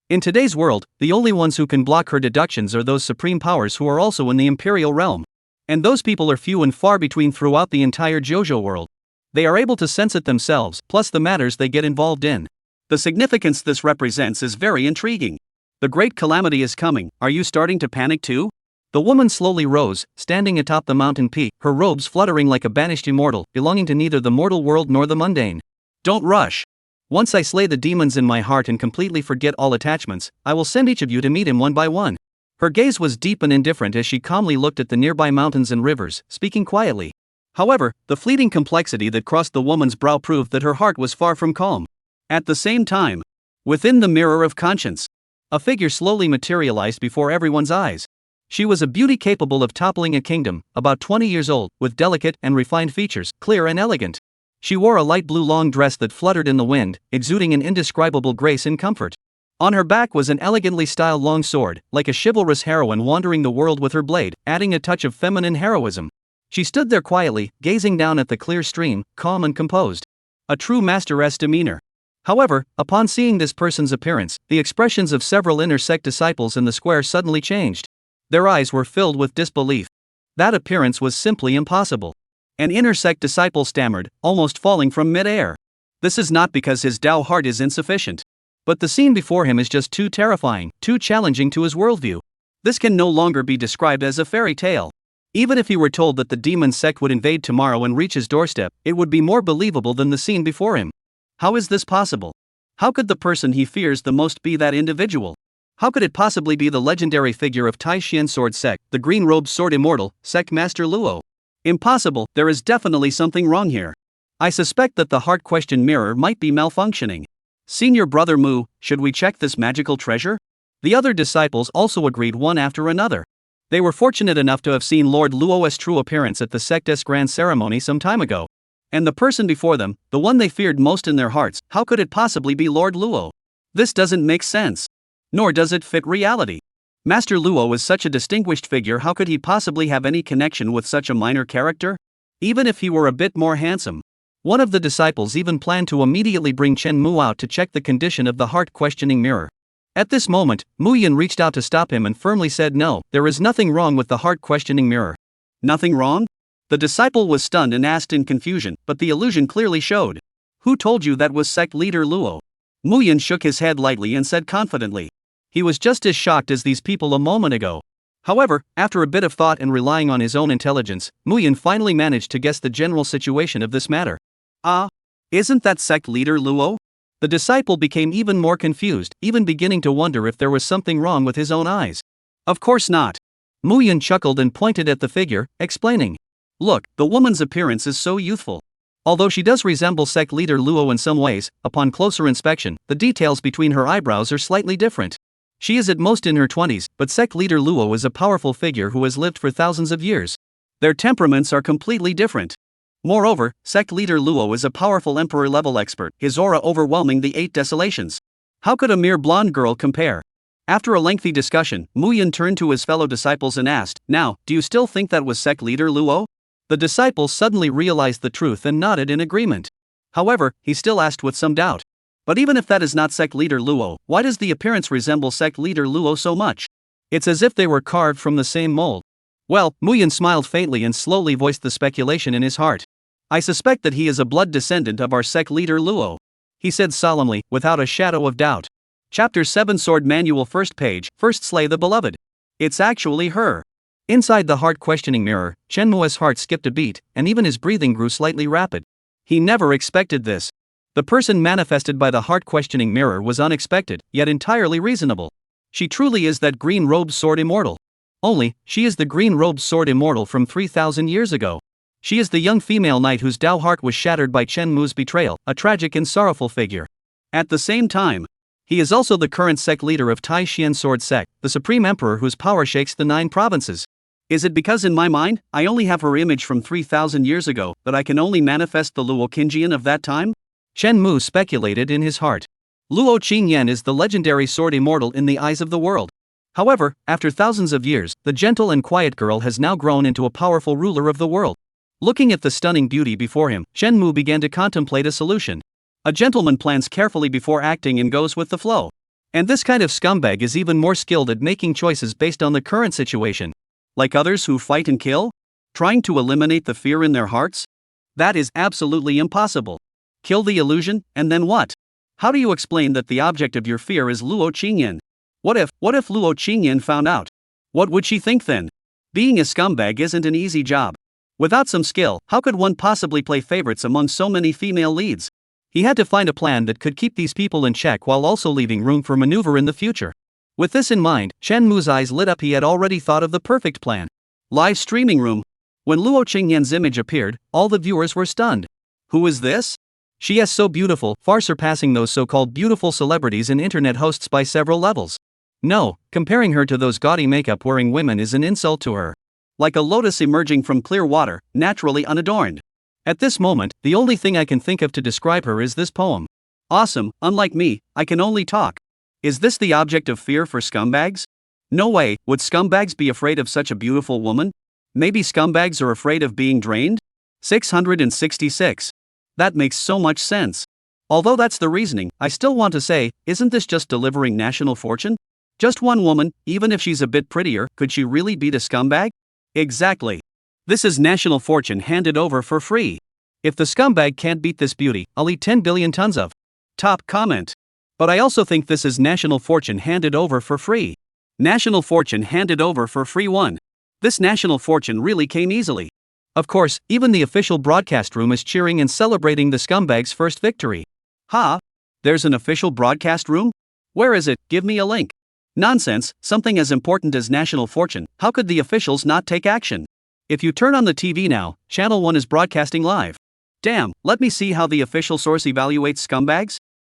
In today's world, the only ones who can block her deductions are those supreme powers who are also in the imperial realm. And those people are few and far between throughout the entire Jiuzhou world. They are able to sense it themselves, plus the matters they get involved in. The significance this represents is very intriguing. The great calamity is coming. Are you starting to panic too? The woman slowly rose, standing atop the mountain peak, her robes fluttering like a banished immortal, belonging to neither the mortal world nor the mundane. Don't rush. Once I slay the demons in my heart and completely forget all attachments, I will send each of you to meet him one by one. Her gaze was deep and indifferent as she calmly looked at the nearby mountains and rivers, speaking quietly. However, the fleeting complexity that crossed the woman's brow proved that her heart was far from calm. At the same time, within the mirror of conscience, a figure slowly materialized before everyone's eyes. She was a beauty capable of toppling a kingdom, about 20 years old, with delicate and refined features, clear and elegant. She wore a light blue long dress that fluttered in the wind, exuding an indescribable grace and comfort. On her back was an elegantly styled long sword, like a chivalrous heroine wandering the world with her blade, adding a touch of feminine heroism. She stood there quietly, gazing down at the clear stream, calm and composed. A true masteress demeanor. However, upon seeing this person's appearance, the expressions of several inner sect disciples in the square suddenly changed. Their eyes were filled with disbelief. That appearance was simply impossible. An inner sect disciple stammered, almost falling from mid-air. This is not because his Tao heart is insufficient. But the scene before him is just too terrifying, too challenging to his worldview. This can no longer be described as a fairy tale. Even if he were told that the demon sect would invade tomorrow and reach his doorstep, it would be more believable than the scene before him. How is this possible? How could the person he fears the most be that individual? How could it possibly be the legendary figure of Tai Xian Sword Sect, the green-robed sword immortal, Sect Master Luo? Impossible, there is definitely something wrong here. I suspect that the heart question mirror might be malfunctioning. Senior Brother Mu, should we check this magical treasure? The other disciples also agreed one after another. They were fortunate enough to have seen Lord Luo's true appearance at the sect's grand ceremony some time ago. And the person before them, the one they feared most in their hearts, how could it possibly be Lord Luo? This doesn't make sense. Nor does it fit reality. Master Luo is such a distinguished figure, how could he possibly have any connection with such a minor character? Even if he were a bit more handsome. One of the disciples even planned to immediately bring Chen Mu out to check the condition of the heart-questioning mirror. At this moment, Mu Yin reached out to stop him and firmly said no, there is nothing wrong with the heart-questioning mirror. Nothing wrong? The disciple was stunned and asked in confusion, but the illusion clearly showed. Who told you that was sect leader Luo? Mu Yin shook his head lightly and said confidently. He was just as shocked as these people a moment ago. However, after a bit of thought and relying on his own intelligence, Mu Yin finally managed to guess the general situation of this matter. Isn't that sect leader Luo? The disciple became even more confused, even beginning to wonder if there was something wrong with his own eyes. Of course not. Mu Yin chuckled and pointed at the figure, explaining. Look, the woman's appearance is so youthful. Although she does resemble sect leader Luo in some ways, upon closer inspection, the details between her eyebrows are slightly different. She is at most in her 20s, but sect leader Luo is a powerful figure who has lived for thousands of years. Their temperaments are completely different. Moreover, sect leader Luo is a powerful emperor-level expert, his aura overwhelming the 8 desolations. How could a mere blonde girl compare? After a lengthy discussion, Mu Yin turned to his fellow disciples and asked, now, do you still think that was sect leader Luo? The disciple suddenly realized the truth and nodded in agreement. However, he still asked with some doubt. But even if that is not sect leader Luo, why does the appearance resemble sect leader Luo so much? It's as if they were carved from the same mold. Well, Muyan smiled faintly and slowly voiced the speculation in his heart. I suspect that he is a blood descendant of our sect leader Luo, he said solemnly, without a shadow of doubt. Chapter 7 Sword Manual First page, First Slay the Beloved. It's actually her. Inside the heart-questioning mirror, Shenmue's heart skipped a beat, and even his breathing grew slightly rapid. He never expected this. The person manifested by the heart-questioning mirror was unexpected, yet entirely reasonable. She truly is that green-robed sword immortal. Only, she is the green-robed sword immortal from 3,000 years ago. She is the young female knight whose Dao heart was shattered by Chen Mu's betrayal, a tragic and sorrowful figure. At the same time, he is also the current sect leader of Tai Xian Sword Sect, the supreme emperor whose power shakes the 9 provinces. Is it because in my mind, I only have her image from 3,000 years ago, that I can only manifest the Luo Qingjian of that time? Chen Mu speculated in his heart. Luo Qingyan is the legendary sword immortal in the eyes of the world. However, after thousands of years, the gentle and quiet girl has now grown into a powerful ruler of the world. Looking at the stunning beauty before him, Chen Mu began to contemplate a solution. A gentleman plans carefully before acting and goes with the flow. And this kind of scumbag is even more skilled at making choices based on the current situation. Like others who fight and kill? Trying to eliminate the fear in their hearts? That is absolutely impossible. Kill the illusion, and then what? How do you explain that the object of your fear is Luo Qingyan? What if Luo Qingyan found out? What would she think then? Being a scumbag isn't an easy job. Without some skill, how could one possibly play favorites among so many female leads? He had to find a plan that could keep these people in check while also leaving room for maneuver in the future. With this in mind, Chen Mu's eyes lit up. He had already thought of the perfect plan. Live streaming room. When Luo Qingyan's image appeared, all the viewers were stunned. Who is this? She is so beautiful, far surpassing those so-called beautiful celebrities and internet hosts by several levels. No, comparing her to those gaudy makeup-wearing women is an insult to her. Like a lotus emerging from clear water, naturally unadorned. At this moment, the only thing I can think of to describe her is this poem. Awesome, unlike me, I can only talk. Is this the object of fear for scumbags? No way, would scumbags be afraid of such a beautiful woman? Maybe scumbags are afraid of being drained? 666. That makes so much sense. Although that's the reasoning, I still want to say, isn't this just delivering national fortune? Just one woman, even if she's a bit prettier, could she really beat a scumbag? Exactly. This is national fortune handed over for free. If the scumbag can't beat this beauty, I'll eat 10 billion tons of. Top comment. But I also think this is national fortune handed over for free. National fortune handed over for free 1. This national fortune really came easily. Of course, even the official broadcast room is cheering and celebrating the scumbag's first victory. Ha! There's an official broadcast room? Where is it? Give me a link. Nonsense, something as important as national fortune, how could the officials not take action? If you turn on the TV now, Channel 1 is broadcasting live. Damn, let me see how the official source evaluates scumbags.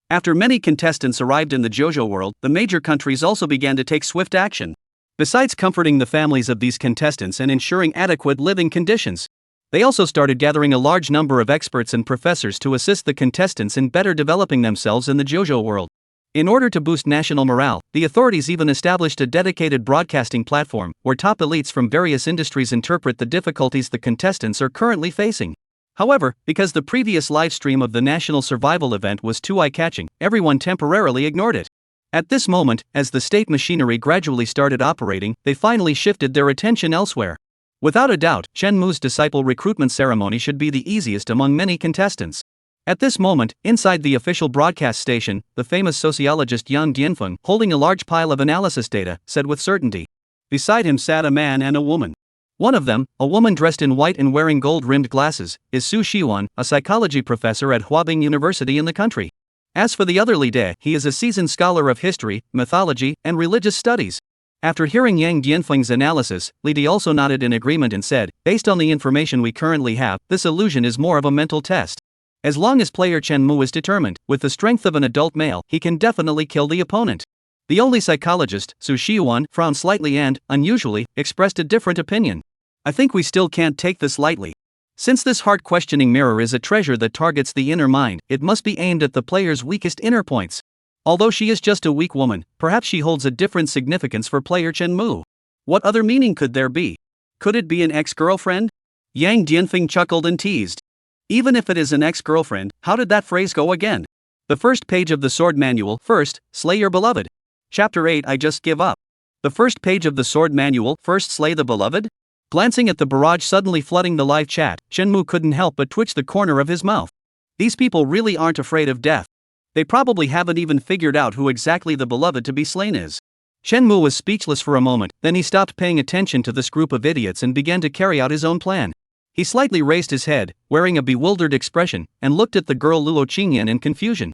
After many contestants arrived in the Jiuzhou world, the major countries also began to take swift action. Besides comforting the families of these contestants and ensuring adequate living conditions, they also started gathering a large number of experts and professors to assist the contestants in better developing themselves in the Jiuzhou world. In order to boost national morale, the authorities even established a dedicated broadcasting platform where top elites from various industries interpret the difficulties the contestants are currently facing. However, because the previous live stream of the national survival event was too eye-catching, everyone temporarily ignored it. At this moment, as the state machinery gradually started operating, they finally shifted their attention elsewhere. Without a doubt, Chen Mu's disciple recruitment ceremony should be the easiest among many contestants. At this moment, inside the official broadcast station, the famous sociologist Yang Dianfeng, holding a large pile of analysis data, said with certainty. Beside him sat a man and a woman. One of them, a woman dressed in white and wearing gold-rimmed glasses, is Su Xiwan, a psychology professor at Huabing University in the country. As for the other Li De, he is a seasoned scholar of history, mythology, and religious studies. After hearing Yang Dianfeng's analysis, Li De also nodded in agreement and said, based on the information we currently have, this illusion is more of a mental test. As long as player Chen Mu is determined, with the strength of an adult male, he can definitely kill the opponent. The only psychologist, Su Xiwan, frowned slightly and, unusually, expressed a different opinion. I think we still can't take this lightly. Since this heart-questioning mirror is a treasure that targets the inner mind, it must be aimed at the player's weakest inner points. Although she is just a weak woman, perhaps she holds a different significance for player Chen Mu. What other meaning could there be? Could it be an ex-girlfriend? Yang Dianfeng chuckled and teased. Even if it is an ex-girlfriend, how did that phrase go again? The first page of the sword manual. First, slay your beloved. Chapter 8. I just give up. The first page of the sword manual. First, slay the beloved? Glancing at the barrage suddenly flooding the live chat, Shenmue couldn't help but twitch the corner of his mouth. These people really aren't afraid of death. They probably haven't even figured out who exactly the beloved to be slain is. Shenmue was speechless for a moment, then he stopped paying attention to this group of idiots and began to carry out his own plan. He slightly raised his head, wearing a bewildered expression, and looked at the girl Luo Qingyan in confusion.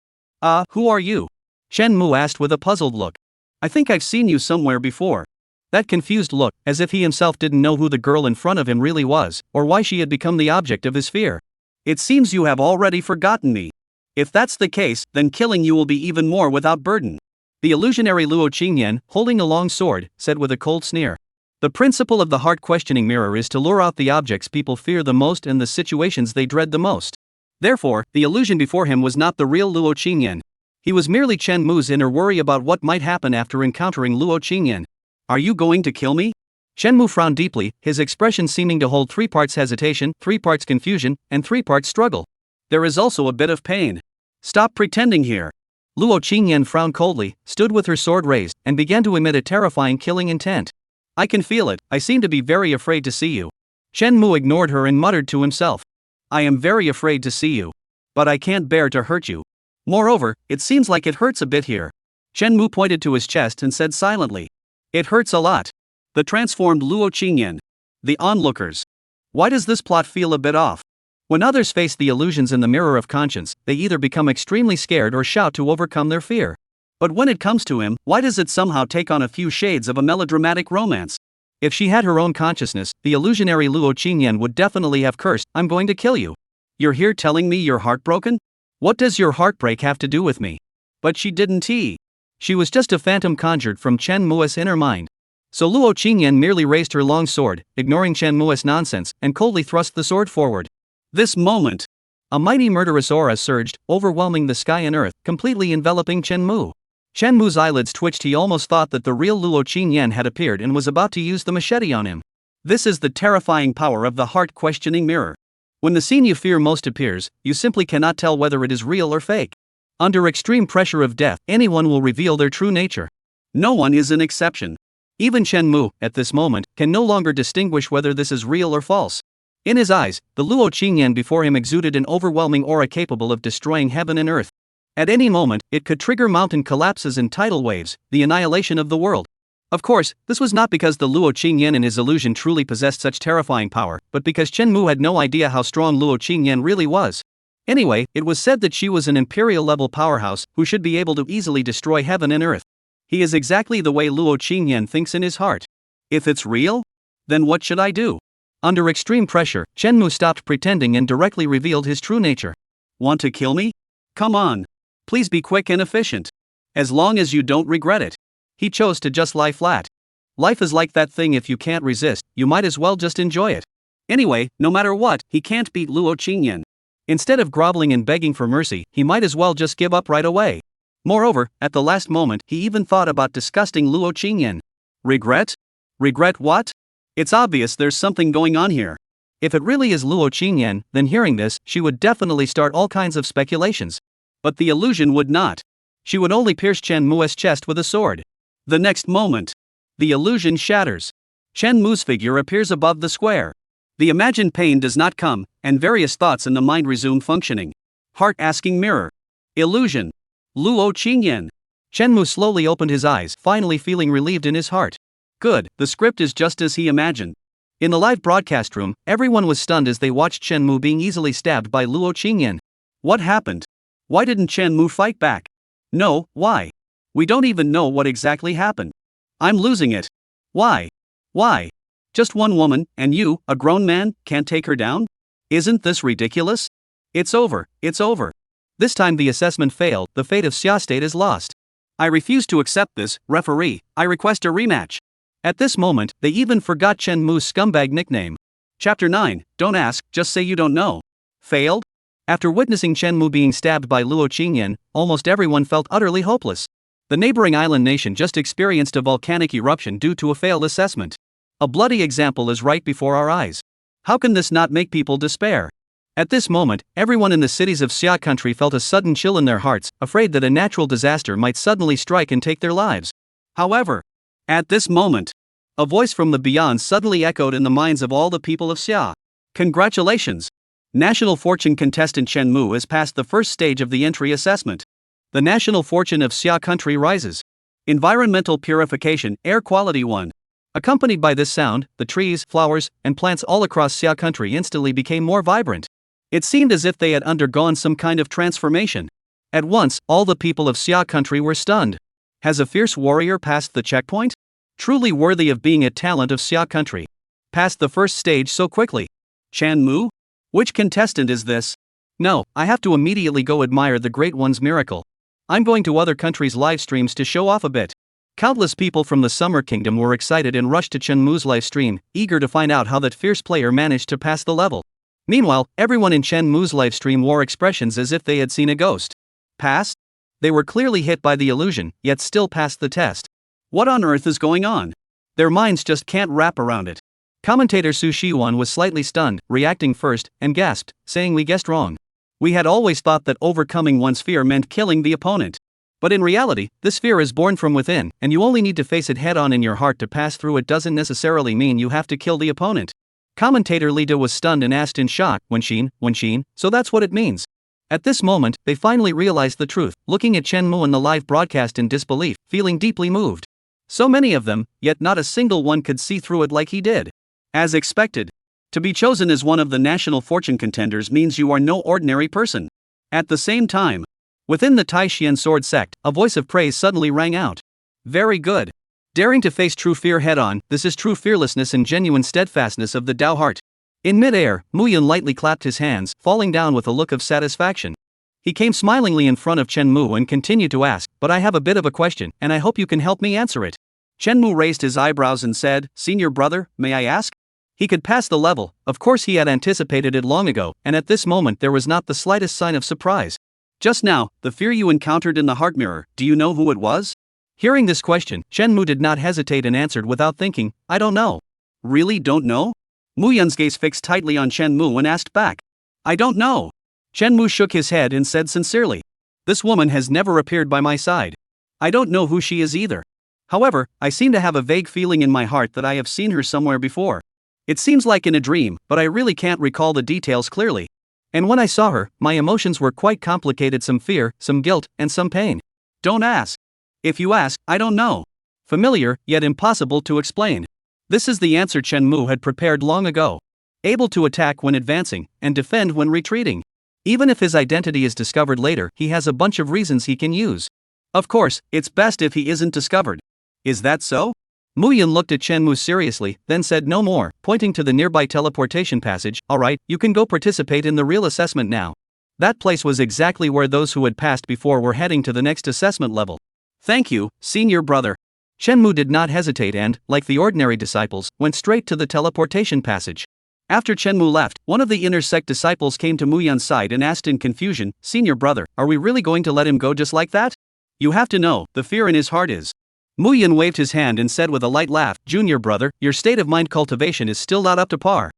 Who are you? Shenmue asked with a puzzled look. I think I've seen you somewhere before. That confused look, as if he himself didn't know who the girl in front of him really was, or why she had become the object of his fear. It seems you have already forgotten me. If that's the case, then killing you will be even more without burden. The illusionary Luo Qingyan, holding a long sword, said with a cold sneer. The principle of the heart-questioning mirror is to lure out the objects people fear the most and the situations they dread the most. Therefore, the illusion before him was not the real Luo Qingyan. He was merely Shenmue's inner worry about what might happen after encountering Luo Qingyan. Are you going to kill me? Shenmue frowned deeply, his expression seeming to hold 3 parts hesitation, 3 parts confusion, and 3 parts struggle. There is also a bit of pain. Stop pretending here. Luo Qingyan frowned coldly, stood with her sword raised, and began to emit a terrifying killing intent. I can feel it, I seem to be very afraid to see you. Shenmue ignored her and muttered to himself. I am very afraid to see you. But I can't bear to hurt you. Moreover, it seems like it hurts a bit here. Shenmue pointed to his chest and said silently. It hurts a lot. The transformed Luo Qingyan. The onlookers. Why does this plot feel a bit off? When others face the illusions in the mirror of conscience, they either become extremely scared or shout to overcome their fear. But when it comes to him, why does it somehow take on a few shades of a melodramatic romance? If she had her own consciousness, the illusionary Luo Qingyan would definitely have cursed, I'm going to kill you. You're here telling me you're heartbroken? What does your heartbreak have to do with me? But she didn't. She was just a phantom conjured from Shenmue's inner mind. So Luo Qingyan merely raised her long sword, ignoring Shenmue's nonsense, and coldly thrust the sword forward. This moment, a mighty murderous aura surged, overwhelming the sky and earth, completely enveloping Shenmue. Shenmue's eyelids twitched. He almost thought that the real Luo Qingyan had appeared and was about to use the machete on him. This is the terrifying power of the heart-questioning mirror. When the scene you fear most appears, you simply cannot tell whether it is real or fake. Under extreme pressure of death, anyone will reveal their true nature. No one is an exception. Even Shenmue, at this moment, can no longer distinguish whether this is real or false. In his eyes, the Luo Qingyan before him exuded an overwhelming aura capable of destroying heaven and earth. At any moment, it could trigger mountain collapses and tidal waves, the annihilation of the world. Of course, this was not because the Luo Qingyan in his illusion truly possessed such terrifying power, but because Shenmue had no idea how strong Luo Qingyan really was. Anyway, it was said that she was an imperial-level powerhouse who should be able to easily destroy heaven and earth. He is exactly the way Luo Qingyan thinks in his heart. If it's real? Then what should I do? Under extreme pressure, Shenmue stopped pretending and directly revealed his true nature. Want to kill me? Come on. Please be quick and efficient. As long as you don't regret it. He chose to just lie flat. Life is like that thing, if you can't resist, you might as well just enjoy it. Anyway, no matter what, he can't beat Luo Qingyan. Instead of groveling and begging for mercy, he might as well just give up right away. Moreover, at the last moment, he even thought about disgusting Luo Qingyan. Regret? Regret what? It's obvious there's something going on here. If it really is Luo Qingyan, then hearing this, she would definitely start all kinds of speculations. But the illusion would not. She would only pierce Shenmue's chest with a sword. The next moment, the illusion shatters. Shenmue's figure appears above the square. The imagined pain does not come, and various thoughts in the mind resume functioning. Heart-asking mirror. Illusion. Luo Qingyan. Shenmue slowly opened his eyes, finally feeling relieved in his heart. Good, the script is just as he imagined. In the live broadcast room, everyone was stunned as they watched Shenmue being easily stabbed by Luo Qingyan. What happened? Why didn't Shenmue fight back? No, why? We don't even know what exactly happened. I'm losing it. Why? Why? Just one woman, and you, a grown man, can't take her down? Isn't this ridiculous? It's over, it's over. This time the assessment failed, the fate of Xia State is lost. I refuse to accept this, referee, I request a rematch. At this moment, they even forgot Shenmue's scumbag nickname. Chapter 9, Don't ask, just say you don't know. Failed? After witnessing Shenmue being stabbed by Luo Qingyan, almost everyone felt utterly hopeless. The neighboring island nation just experienced a volcanic eruption due to a failed assessment. A bloody example is right before our eyes. How can this not make people despair? At this moment, everyone in the cities of Xia country felt a sudden chill in their hearts, afraid that a natural disaster might suddenly strike and take their lives. However, at this moment, a voice from the beyond suddenly echoed in the minds of all the people of Xia. Congratulations! National Fortune contestant Chen Mu has passed the first stage of the entry assessment. The national fortune of Xia country rises. Environmental purification, air quality 1. Accompanied by this sound, the trees, flowers, and plants all across Xia country instantly became more vibrant. It seemed as if they had undergone some kind of transformation. At once, all the people of Xia country were stunned. Has a fierce warrior passed the checkpoint? Truly worthy of being a talent of Xia country. Passed the first stage so quickly. Chen Mu? Which contestant is this? No, I have to immediately go admire the Great One's miracle. I'm going to other countries' live streams to show off a bit. Countless people from the Summer Kingdom were excited and rushed to Chen Mu's live stream, eager to find out how that fierce player managed to pass the level. Meanwhile, everyone in Chen Mu's live stream wore expressions as if they had seen a ghost. Passed? They were clearly hit by the illusion, yet still passed the test. What on earth is going on? Their minds just can't wrap around it. Commentator Su Shiwan was slightly stunned, reacting first, and gasped, saying we guessed wrong. We had always thought that overcoming one's fear meant killing the opponent. But in reality, this fear is born from within, and you only need to face it head on in your heart to pass through it doesn't necessarily mean you have to kill the opponent. Commentator Lida was stunned and asked in shock, Wenxin, so that's what it means. At this moment, they finally realized the truth, looking at Chen Mu in the live broadcast in disbelief, feeling deeply moved. So many of them, yet not a single one could see through it like he did. As expected, to be chosen as one of the national fortune contenders means you are no ordinary person. At the same time, within the Tai-Xian sword sect, a voice of praise suddenly rang out. Very good. Daring to face true fear head-on, this is true fearlessness and genuine steadfastness of the Dao heart. In mid-air, Muyan lightly clapped his hands, falling down with a look of satisfaction. He came smilingly in front of Chen Mu and continued to ask, but I have a bit of a question, and I hope you can help me answer it. Chen Mu raised his eyebrows and said, Senior brother, may I ask? He could pass the level, of course he had anticipated it long ago, and at this moment there was not the slightest sign of surprise. Just now, the fear you encountered in the heart mirror, do you know who it was? Hearing this question, Chen Mu did not hesitate and answered without thinking, I don't know. Really don't know? Mu Yun's gaze fixed tightly on Chen Mu and asked back. I don't know. Chen Mu shook his head and said sincerely. This woman has never appeared by my side. I don't know who she is either. However, I seem to have a vague feeling in my heart that I have seen her somewhere before. It seems like in a dream, but I really can't recall the details clearly. And when I saw her, my emotions were quite complicated, some fear, some guilt, and some pain. Don't ask. If you ask, I don't know. Familiar, yet impossible to explain. This is the answer Chen Mu had prepared long ago. Able to attack when advancing, and defend when retreating. Even if his identity is discovered later, he has a bunch of reasons he can use. Of course, it's best if he isn't discovered. Is that so? Mu Yun looked at Chen Mu seriously, then said no more, pointing to the nearby teleportation passage. Alright, you can go participate in the real assessment now. That place was exactly where those who had passed before were heading to the next assessment level. Thank you, senior brother. Chen Mu did not hesitate and, like the ordinary disciples, went straight to the teleportation passage. After Chen Mu left, one of the inner sect disciples came to Mu Yun's side and asked in confusion, Senior brother, are we really going to let him go just like that? You have to know, the fear in his heart is. Mu Yun waved his hand and said with a light laugh, Junior brother, your state of mind cultivation is still not up to par.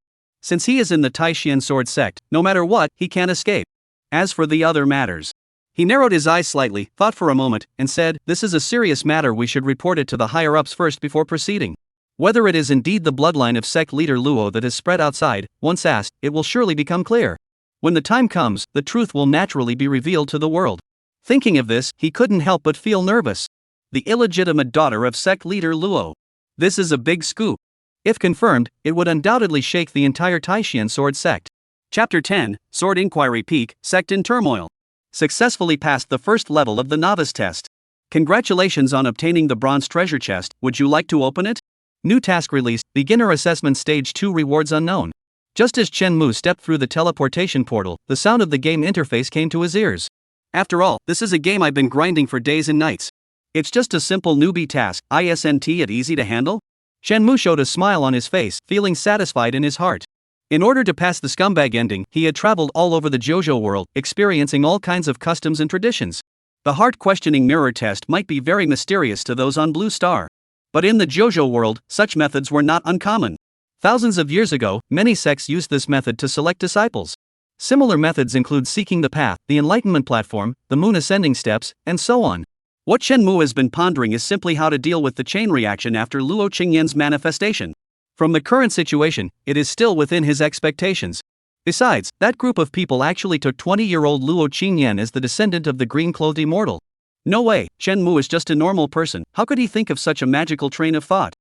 Since he is in the Tai-Xian sword sect, no matter what, he can't escape. As for the other matters. He narrowed his eyes slightly, thought for a moment, and said, this is a serious matter, we should report it to the higher-ups first before proceeding. Whether it is indeed the bloodline of sect leader Luo that is spread outside, once asked, it will surely become clear. When the time comes, the truth will naturally be revealed to the world. Thinking of this, he couldn't help but feel nervous. The illegitimate daughter of sect leader Luo. This is a big scoop. If confirmed, it would undoubtedly shake the entire Tai-Xian sword sect. Chapter 10, Sword Inquiry Peak, Sect in Turmoil. Successfully passed the first level of the novice test. Congratulations on obtaining the bronze treasure chest, would you like to open it? New task released, Beginner Assessment Stage 2 Rewards Unknown. Just as Chen Mu stepped through the teleportation portal, the sound of the game interface came to his ears. After all, this is a game I've been grinding for days and nights. It's just a simple newbie task, isn't it easy to handle? Chen Mu showed a smile on his face, feeling satisfied in his heart. In order to pass the Scumbag ending, he had traveled all over the Jiuzhou world, experiencing all kinds of customs and traditions. The heart-questioning mirror test might be very mysterious to those on Blue Star. But in the Jiuzhou world, such methods were not uncommon. Thousands of years ago, many sects used this method to select disciples. Similar methods include seeking the path, the enlightenment platform, the moon ascending steps, and so on. What Shenmue has been pondering is simply how to deal with the chain reaction after Luo Qingyan's manifestation. From the current situation, it is still within his expectations. Besides, that group of people actually took 20-year-old Luo Qingyan as the descendant of the green-clothed immortal. No way, Shenmue is just a normal person. How could he think of such a magical train of thought?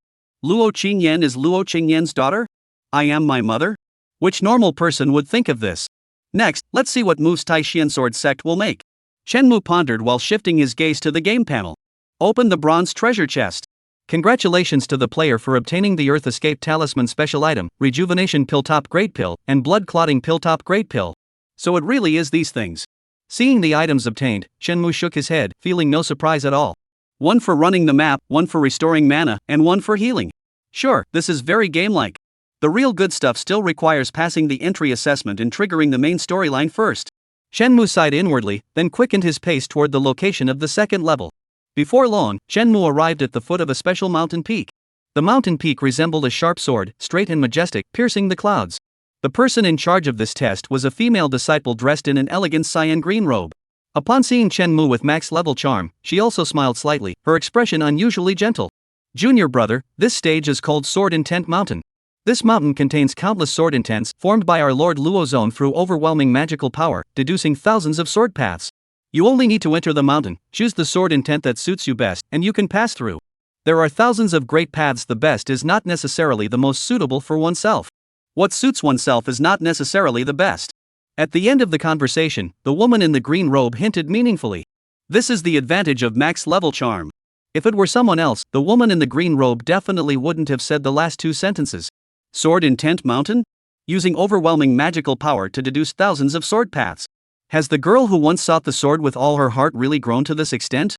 Luo Qingyan is Luo Qingyan's daughter? I am my mother? Which normal person would think of this? Next, let's see what moves Taishian Sword Sect will make. Shenmue pondered while shifting his gaze to the game panel. Open the bronze treasure chest. Congratulations to the player for obtaining the Earth Escape Talisman special item, Rejuvenation Pill Top Great Pill, and Blood Clotting Pill Top Great Pill. So it really is these things. Seeing the items obtained, Shenmue shook his head, feeling no surprise at all. One for running the map, one for restoring mana, and one for healing. Sure, this is very game-like. The real good stuff still requires passing the entry assessment and triggering the main storyline first. Shenmue sighed inwardly, then quickened his pace toward the location of the second level. Before long, Shenmue arrived at the foot of a special mountain peak. The mountain peak resembled a sharp sword, straight and majestic, piercing the clouds. The person in charge of this test was a female disciple dressed in an elegant cyan green robe. Upon seeing Shenmue with max-level charm, she also smiled slightly, her expression unusually gentle. Junior brother, this stage is called Sword Intent Mountain. This mountain contains countless sword intents formed by our Lord Luo Zone through overwhelming magical power, deducing thousands of sword paths. You only need to enter the mountain, choose the sword intent that suits you best, and you can pass through. There are thousands of great paths. The best is not necessarily the most suitable for oneself. What suits oneself is not necessarily the best. At the end of the conversation, the woman in the green robe hinted meaningfully. This is the advantage of max-level charm. If it were someone else, the woman in the green robe definitely wouldn't have said the last two sentences. Sword Intent Mountain? Using overwhelming magical power to deduce thousands of sword paths. Has the girl who once sought the sword with all her heart really grown to this extent?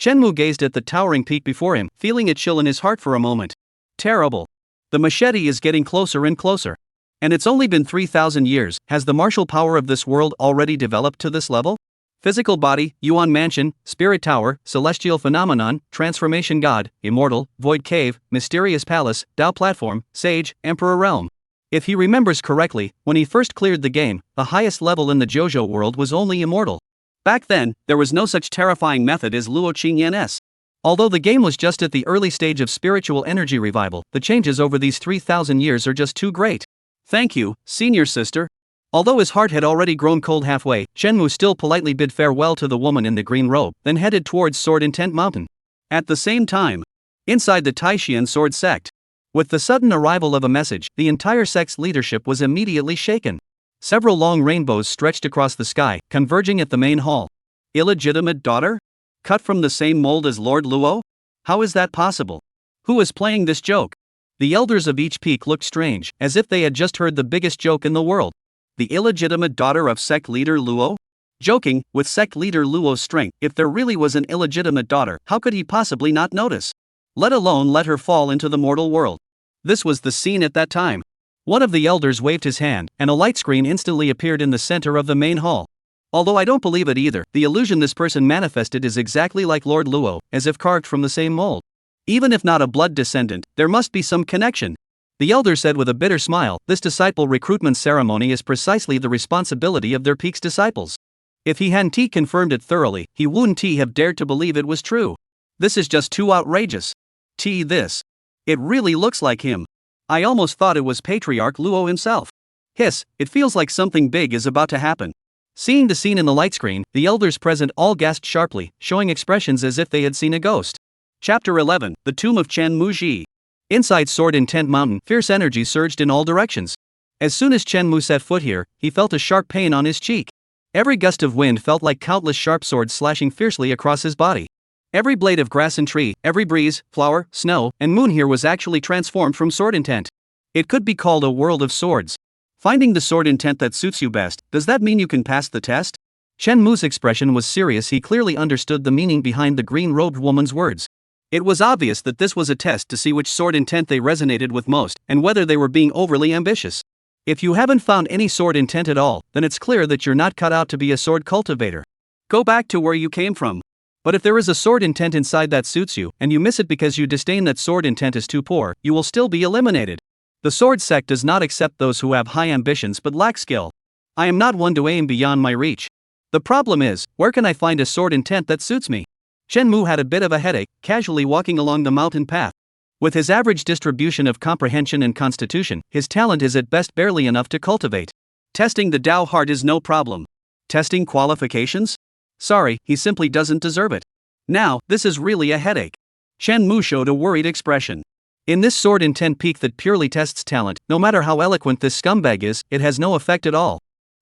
Shenmue gazed at the towering peak before him, feeling it chill in his heart for a moment. Terrible. The machete is getting closer and closer. And it's only been 3,000 years. Has the martial power of this world already developed to this level? Physical body, Yuan Mansion, Spirit Tower, Celestial Phenomenon, Transformation God, Immortal, Void Cave, Mysterious Palace, Dao Platform, Sage, Emperor Realm. If he remembers correctly, when he first cleared the game, the highest level in the Jiuzhou world was only Immortal. Back then, there was no such terrifying method as Luo Qingyan's. Although the game was just at the early stage of spiritual energy revival, the changes over these 3,000 years are just too great. Thank you, senior sister. Although his heart had already grown cold halfway, Shenmue still politely bid farewell to the woman in the green robe, then headed towards Sword Intent Mountain. At the same time, inside the Taishian Sword Sect, with the sudden arrival of a message, the entire sect's leadership was immediately shaken. Several long rainbows stretched across the sky, converging at the main hall. Illegitimate daughter? Cut from the same mold as Lord Luo? How is that possible? Who is playing this joke? The elders of each peak looked strange, as if they had just heard the biggest joke in the world. The illegitimate daughter of sect leader Luo? Joking, with sect leader Luo's strength, if there really was an illegitimate daughter, how could he possibly not notice? Let alone let her fall into the mortal world. This was the scene at that time. One of the elders waved his hand, and a light screen instantly appeared in the center of the main hall. Although I don't believe it either, the illusion this person manifested is exactly like Lord Luo, as if carved from the same mold. Even if not a blood descendant, there must be some connection. The elder said with a bitter smile, this disciple recruitment ceremony is precisely the responsibility of their peak's disciples. If he hadn't confirmed it thoroughly, he wouldn't have dared to believe it was true. This is just too outrageous. This. It really looks like him. I almost thought it was Patriarch Luo himself. Hiss, it feels like something big is about to happen. Seeing the scene in the light screen, the elders present all gasped sharply, showing expressions as if they had seen a ghost. Chapter 11, The Tomb of Chen Muji. Inside Sword Intent Mountain, fierce energy surged in all directions. As soon as Shenmue set foot here, he felt a sharp pain on his cheek. Every gust of wind felt like countless sharp swords slashing fiercely across his body. Every blade of grass and tree, every breeze, flower, snow, and moon here was actually transformed from sword intent. It could be called a world of swords. Finding the sword intent that suits you best, does that mean you can pass the test? Shenmue's expression was serious. He clearly understood the meaning behind the green-robed woman's words. It was obvious that this was a test to see which sword intent they resonated with most, and whether they were being overly ambitious. If you haven't found any sword intent at all, then it's clear that you're not cut out to be a sword cultivator. Go back to where you came from. But if there is a sword intent inside that suits you, and you miss it because you disdain that sword intent is too poor, you will still be eliminated. The sword sect does not accept those who have high ambitions but lack skill. I am not one to aim beyond my reach. The problem is, where can I find a sword intent that suits me? Shenmue had a bit of a headache, casually walking along the mountain path. With his average distribution of comprehension and constitution, his talent is at best barely enough to cultivate. Testing the Dao heart is no problem. Testing qualifications? Sorry, he simply doesn't deserve it. Now, this is really a headache. Shenmue showed a worried expression. In this sword intent peak that purely tests talent, no matter how eloquent this scumbag is, it has no effect at all.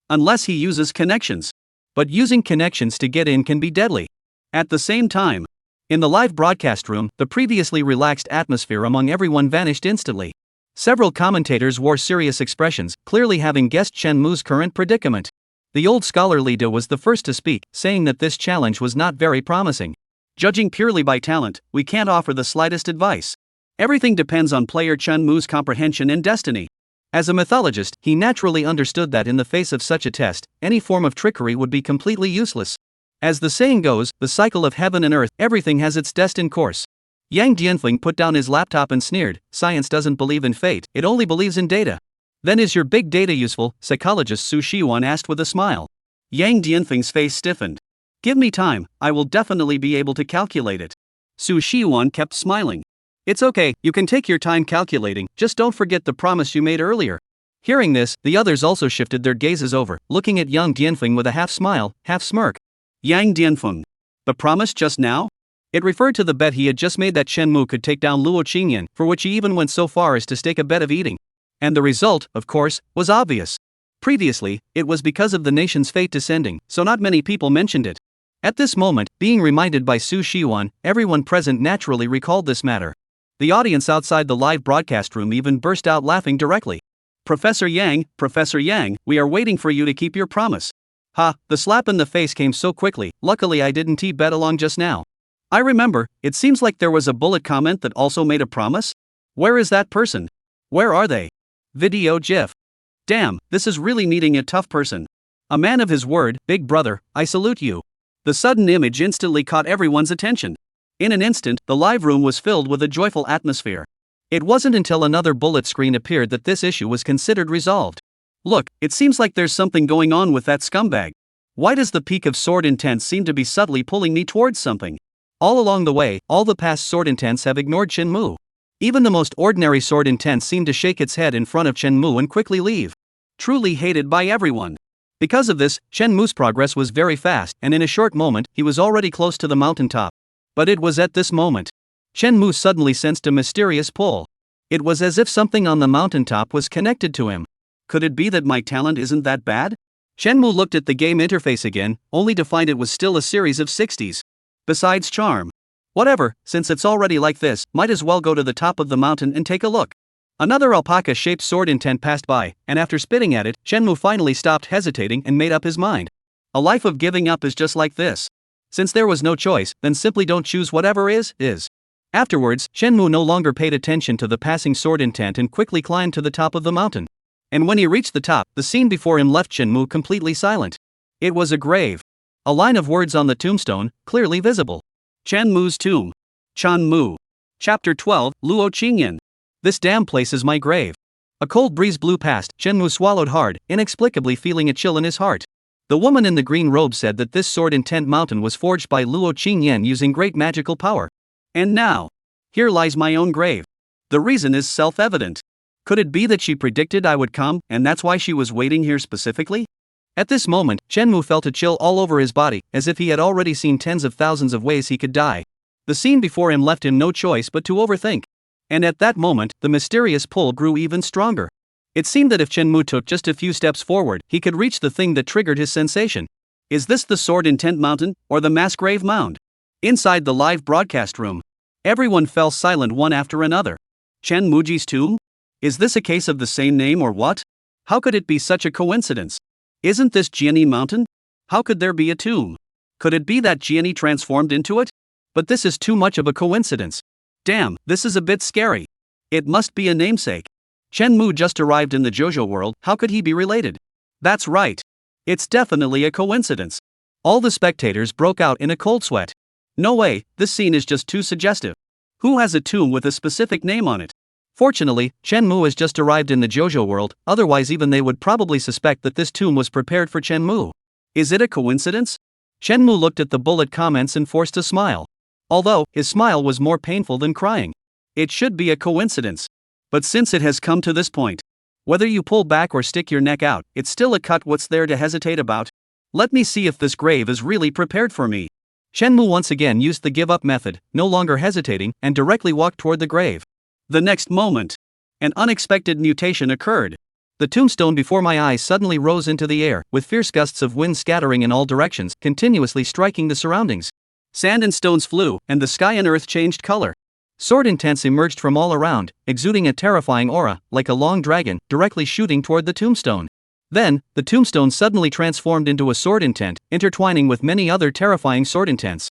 Unless he uses connections. But using connections to get in can be deadly. At the same time, in the live broadcast room, the previously relaxed atmosphere among everyone vanished instantly. Several commentators wore serious expressions, clearly having guessed Shenmue's current predicament. The old scholar Lida was the first to speak, saying that this challenge was not very promising. Judging purely by talent, we can't offer the slightest advice. Everything depends on player Shenmue's comprehension and destiny. As a mythologist, he naturally understood that in the face of such a test, any form of trickery would be completely useless. As the saying goes, the cycle of heaven and earth, everything has its destined course. Yang Dianfeng put down his laptop and sneered, "Science doesn't believe in fate, it only believes in data." "Then is your big data useful?" psychologist Su Shiwan asked with a smile. Yang Dianfeng's face stiffened. "Give me time, I will definitely be able to calculate it." Su Shiwan kept smiling. "It's okay, you can take your time calculating, just don't forget the promise you made earlier." Hearing this, the others also shifted their gazes over, looking at Yang Dianfeng with a half smile, half smirk. Yang Dianfeng. The promise just now? It referred to the bet he had just made that Shenmue could take down Luo Qingyan, for which he even went so far as to stake a bet of eating. And the result, of course, was obvious. Previously, it was because of the nation's fate descending, so not many people mentioned it. At this moment, being reminded by Su Shiwan, everyone present naturally recalled this matter. The audience outside the live broadcast room even burst out laughing directly. Professor Yang, we are waiting for you to keep your promise." Ha, the slap in the face came so quickly, luckily I didn't bet along just now. I remember, it seems like there was a bullet comment that also made a promise? Where is that person? Where are they? Video GIF. Damn, this is really meeting a tough person. A man of his word, big brother, I salute you. The sudden image instantly caught everyone's attention. In an instant, the live room was filled with a joyful atmosphere. It wasn't until another bullet screen appeared that this issue was considered resolved. Look, it seems like there's something going on with that scumbag. Why does the peak of sword intent seem to be subtly pulling me towards something? All along the way, all the past sword intents have ignored Shenmue. Even the most ordinary sword intent seemed to shake its head in front of Shenmue and quickly leave. Truly hated by everyone. Because of this, Shenmue's progress was very fast, and in a short moment, he was already close to the mountaintop. But it was at this moment. Shenmue suddenly sensed a mysterious pull. It was as if something on the mountaintop was connected to him. Could it be that my talent isn't that bad? Shenmue looked at the game interface again, only to find it was still a series of 60s. Besides charm. Whatever, since it's already like this, might as well go to the top of the mountain and take a look. Another alpaca-shaped sword intent passed by, and after spitting at it, Shenmue finally stopped hesitating and made up his mind. A life of giving up is just like this. Since there was no choice, then simply don't choose whatever is. Afterwards, Shenmue no longer paid attention to the passing sword intent and quickly climbed to the top of the mountain. And when he reached the top, the scene before him left Shenmue completely silent. It was a grave. A line of words on the tombstone, clearly visible. Shenmue's tomb. Chanmu. Chapter 12, Luo Qingyan. This damn place is my grave. A cold breeze blew past, Shenmue swallowed hard, inexplicably feeling a chill in his heart. The woman in the green robe said that this sword intent mountain was forged by Luo Qingyan using great magical power. And now, here lies my own grave. The reason is self-evident. Could it be that she predicted I would come, and that's why she was waiting here specifically? At this moment, Shenmue felt a chill all over his body, as if he had already seen tens of thousands of ways he could die. The scene before him left him no choice but to overthink. And at that moment, the mysterious pull grew even stronger. It seemed that if Shenmue took just a few steps forward, he could reach the thing that triggered his sensation. Is this the sword intent mountain, or the mass grave mound? Inside the live broadcast room, everyone fell silent one after another. Shenmue's tomb? Is this a case of the same name or what? How could it be such a coincidence? Isn't this Jiani mountain? How could there be a tomb? Could it be that Jiani transformed into it? But this is too much of a coincidence. Damn, this is a bit scary. It must be a namesake. Shenmue just arrived in the Jiuzhou world, how could he be related? That's right. It's definitely a coincidence. All the spectators broke out in a cold sweat. No way, this scene is just too suggestive. Who has a tomb with a specific name on it? Fortunately, Chen Mu has just arrived in the Jiuzhou world, otherwise even they would probably suspect that this tomb was prepared for Chen Mu. Is it a coincidence? Chen Mu looked at the bullet comments and forced a smile. Although, his smile was more painful than crying. It should be a coincidence. But since it has come to this point, whether you pull back or stick your neck out, it's still a cut. What's there to hesitate about? Let me see if this grave is really prepared for me. Chen Mu once again used the give-up method, no longer hesitating, and directly walked toward the grave. The next moment, an unexpected mutation occurred. The tombstone before my eyes suddenly rose into the air, with fierce gusts of wind scattering in all directions, continuously striking the surroundings. Sand and stones flew, and the sky and earth changed color. Sword intents emerged from all around, exuding a terrifying aura, like a long dragon, directly shooting toward the tombstone. Then, the tombstone suddenly transformed into a sword intent, intertwining with many other terrifying sword intents.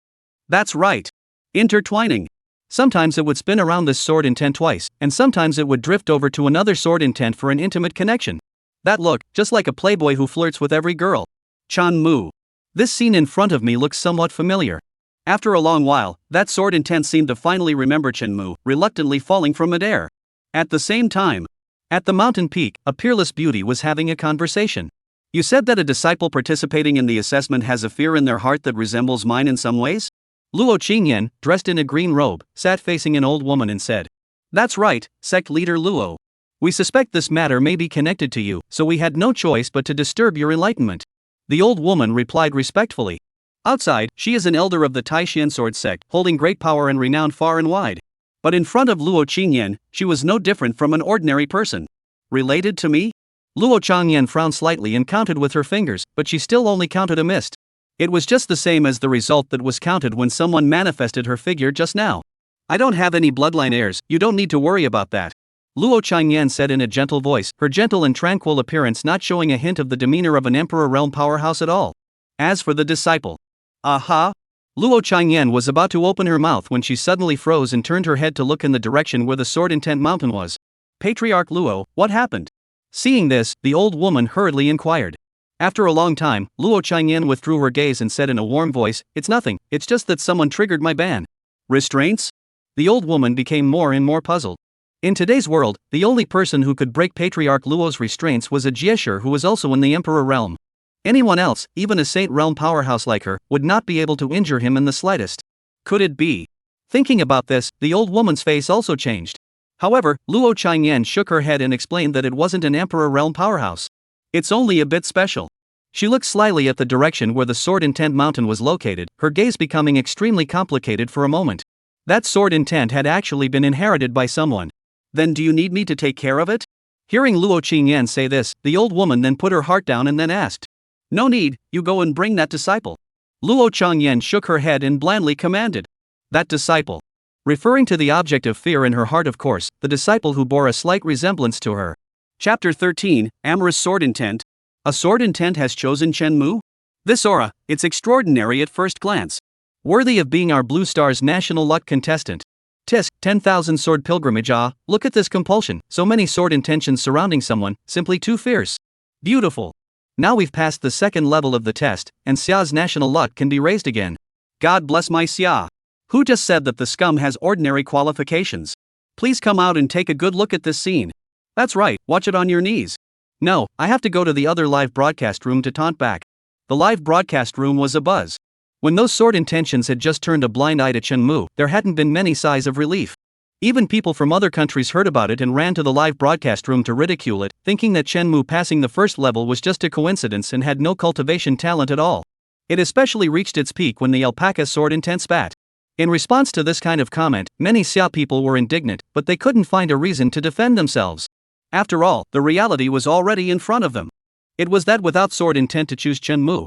That's right. Intertwining. Sometimes it would spin around this sword intent twice, and sometimes it would drift over to another sword intent for an intimate connection. That look, just like a playboy who flirts with every girl. Chen Mu. This scene in front of me looks somewhat familiar. After a long while, that sword intent seemed to finally remember Chen Mu, reluctantly falling from midair. At the same time, at the mountain peak, a peerless beauty was having a conversation. You said that a disciple participating in the assessment has a fear in their heart that resembles mine in some ways? Luo Qingyan, dressed in a green robe, sat facing an old woman and said, "That's right, sect leader Luo. We suspect this matter may be connected to you, so we had no choice but to disturb your enlightenment." The old woman replied respectfully. Outside, she is an elder of the Taishan sword sect, holding great power and renown far and wide. But in front of Luo Qingyan, she was no different from an ordinary person. Related to me? Luo Qingyan frowned slightly and counted with her fingers, but she still only counted a mist. It was just the same as the result that was counted when someone manifested her figure just now. "I don't have any bloodline heirs, you don't need to worry about that," Luo Qingyan said in a gentle voice, her gentle and tranquil appearance not showing a hint of the demeanor of an emperor realm powerhouse at all. As for the disciple. Aha! Luo Qingyan was about to open her mouth when she suddenly froze and turned her head to look in the direction where the sword intent mountain was. "Patriarch Luo, what happened?" Seeing this, the old woman hurriedly inquired. After a long time, Luo Qingyan withdrew her gaze and said in a warm voice, "It's nothing, it's just that someone triggered my ban." Restraints? The old woman became more and more puzzled. In today's world, the only person who could break Patriarch Luo's restraints was a Jiuzhou who was also in the Emperor realm. Anyone else, even a Saint realm powerhouse like her, would not be able to injure him in the slightest. Could it be? Thinking about this, the old woman's face also changed. However, Luo Qingyan shook her head and explained that it wasn't an Emperor realm powerhouse. It's only a bit special. She looked slyly at the direction where the sword intent mountain was located, her gaze becoming extremely complicated for a moment. That sword intent had actually been inherited by someone. Then do you need me to take care of it? Hearing Luo Qingyan say this, the old woman then put her heart down and then asked, "No need, you go and bring that disciple." Luo Qingyan shook her head and blandly commanded, "That disciple." Referring to the object of fear in her heart, of course, the disciple who bore a slight resemblance to her. Chapter 13, Amorous Sword Intent. A sword intent has chosen Chen Mu? This aura, it's extraordinary at first glance. Worthy of being our Blue Star's national luck contestant. Tisk, 10,000 sword pilgrimage. Ah, look at this compulsion, so many sword intentions surrounding someone, simply too fierce. Beautiful. Now we've passed the second level of the test, and Xia's national luck can be raised again. God bless my Xia. Who just said that the scum has ordinary qualifications? Please come out and take a good look at this scene. That's right, watch it on your knees. No, I have to go to the other live broadcast room to taunt back. The live broadcast room was abuzz. When those sword intentions had just turned a blind eye to Chen Mu, there hadn't been many sighs of relief. Even people from other countries heard about it and ran to the live broadcast room to ridicule it, thinking that Chen Mu passing the first level was just a coincidence and had no cultivation talent at all. It especially reached its peak when the alpaca sword intent spat. In response to this kind of comment, many Xia people were indignant, but they couldn't find a reason to defend themselves. After all, the reality was already in front of them. It was that without sword intent to choose Chen Mu,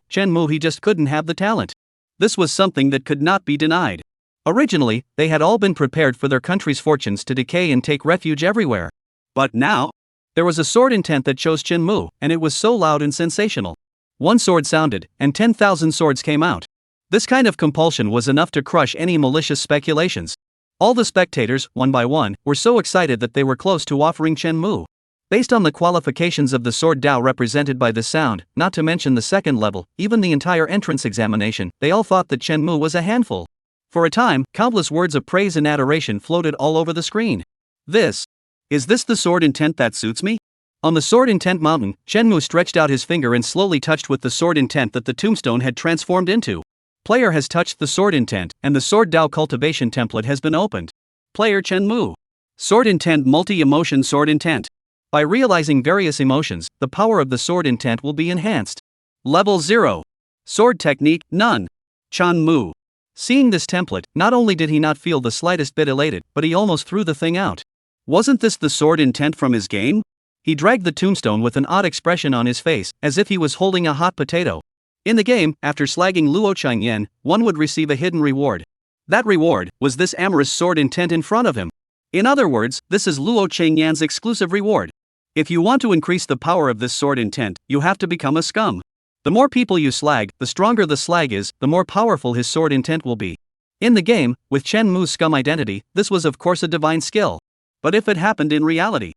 he just couldn't have the talent. This was something that could not be denied. Originally, they had all been prepared for their country's fortunes to decay and take refuge everywhere. But now, there was a sword intent that chose Chen Mu, and it was so loud and sensational. One sword sounded, and 10,000 swords came out. This kind of compulsion was enough to crush any malicious speculations. All the spectators, one by one, were so excited that they were close to offering Chen Mu. Based on the qualifications of the sword Dao represented by the sound, not to mention the second level, even the entire entrance examination, they all thought that Chen Mu was a handful. For a time, countless words of praise and adoration floated all over the screen. This Is this the sword intent that suits me? On the sword intent mountain, Shenmue stretched out his finger and slowly touched with the sword intent that the tombstone had transformed into. Player has touched the sword intent, and the sword Dao cultivation template has been opened. Player Shenmue. Sword intent multi-emotion sword intent. By realizing various emotions, the power of the sword intent will be enhanced. Level 0. Sword technique, none. Shenmue. Seeing this template, not only did he not feel the slightest bit elated, but he almost threw the thing out. Wasn't this the sword intent from his game? He dragged the tombstone with an odd expression on his face, as if he was holding a hot potato. In the game, after slagging Luo Changyan, one would receive a hidden reward. That reward was this amorous sword intent in front of him. In other words, this is Luo Changyan's exclusive reward. If you want to increase the power of this sword intent, you have to become a scum. The more people you slag, the stronger the slag is, the more powerful his sword intent will be. In the game, with Shenmue's scum identity, this was of course a divine skill. But if it happened in reality,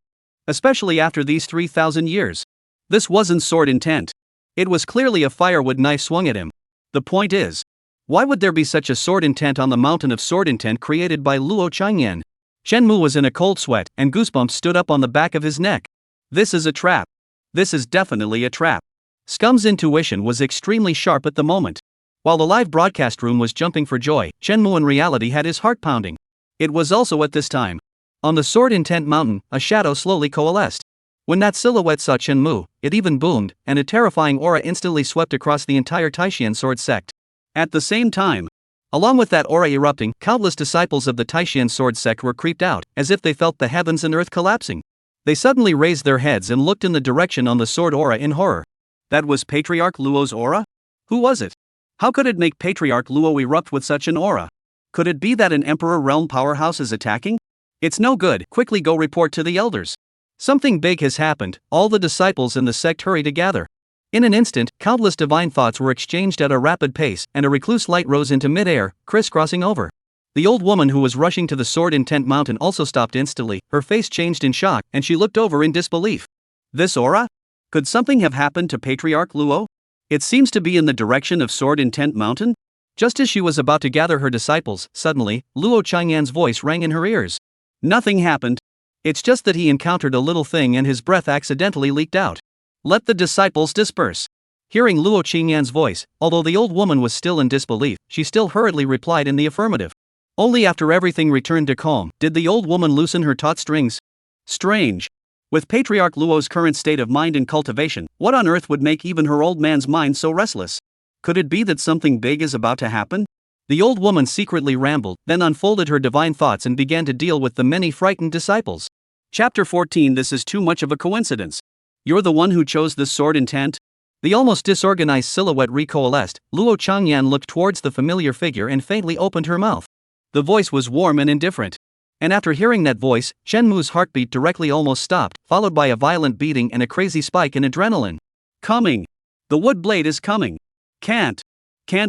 especially after these 3,000 years, this wasn't sword intent. It was clearly a firewood knife swung at him. The point is, why would there be such a sword intent on the mountain of sword intent created by Luo Changyan? Shenmue was in a cold sweat, and goosebumps stood up on the back of his neck. This is a trap. This is definitely a trap. Scum's intuition was extremely sharp at the moment. While the live broadcast room was jumping for joy, Shenmue in reality had his heart pounding. It was also at this time. On the sword intent mountain, a shadow slowly coalesced. When that silhouette saw Shenmue, it even boomed, and a terrifying aura instantly swept across the entire Taishan sword sect. At the same time, along with that aura erupting, countless disciples of the Taishan sword sect were creeped out, as if they felt the heavens and earth collapsing. They suddenly raised their heads and looked in the direction on the sword aura in horror. That was Patriarch Luo's aura? Who was it? How could it make Patriarch Luo erupt with such an aura? Could it be that an Emperor Realm powerhouse is attacking? It's no good, quickly go report to the elders. Something big has happened, all the disciples in the sect hurry to gather. In an instant, countless divine thoughts were exchanged at a rapid pace, and a recluse light rose into midair, crisscrossing over. The old woman who was rushing to the sword intent mountain also stopped instantly, her face changed in shock, and she looked over in disbelief. This aura? Could something have happened to Patriarch Luo? It seems to be in the direction of Sword Intent Mountain. Just as she was about to gather her disciples, suddenly, Luo Changyan's voice rang in her ears. Nothing happened. It's just that he encountered a little thing and his breath accidentally leaked out. Let the disciples disperse. Hearing Luo Changyan's voice, although the old woman was still in disbelief, she still hurriedly replied in the affirmative. Only after everything returned to calm did the old woman loosen her taut strings. Strange. With Patriarch Luo's current state of mind and cultivation, what on earth would make even her old man's mind so restless? Could it be that something big is about to happen? The old woman secretly rambled, then unfolded her divine thoughts and began to deal with the many frightened disciples. Chapter 14. This is too much of a coincidence. You're the one who chose this sword intent? The almost disorganized silhouette recoalesced. Luo Changyan looked towards the familiar figure and faintly opened her mouth. The voice was warm and indifferent. And after hearing that voice, Shenmue's heartbeat directly almost stopped, followed by a violent beating and a crazy spike in adrenaline. Coming. The wood blade is coming. Can't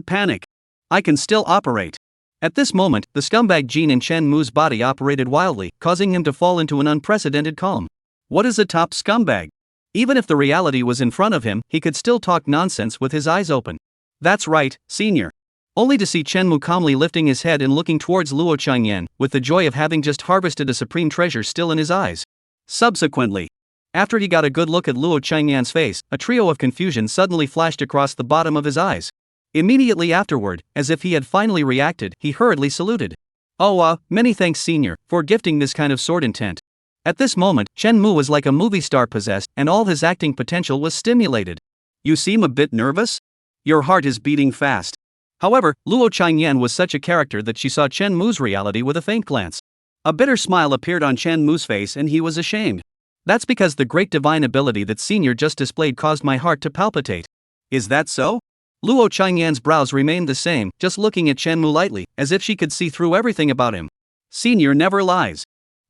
panic. I can still operate. At this moment, the scumbag gene in Shenmue's body operated wildly, causing him to fall into an unprecedented calm. What is a top scumbag? Even if the reality was in front of him, he could still talk nonsense with his eyes open. That's right, senior. Only to see Shenmue calmly lifting his head and looking towards Luo Changyan, with the joy of having just harvested a supreme treasure still in his eyes. Subsequently, after he got a good look at Luo Changyan's face, a trio of confusion suddenly flashed across the bottom of his eyes. Immediately afterward, as if he had finally reacted, he hurriedly saluted. Many thanks senior, for gifting this kind of sword intent. At this moment, Shenmue was like a movie star possessed, and all his acting potential was stimulated. You seem a bit nervous? Your heart is beating fast. However, Luo Changyan was such a character that she saw Shenmue's reality with a faint glance. A bitter smile appeared on Shenmue's face and he was ashamed. That's because the great divine ability that senior just displayed caused my heart to palpitate. Is that so? Luo Changyan's brows remained the same, just looking at Shenmue lightly, as if she could see through everything about him. Senior never lies.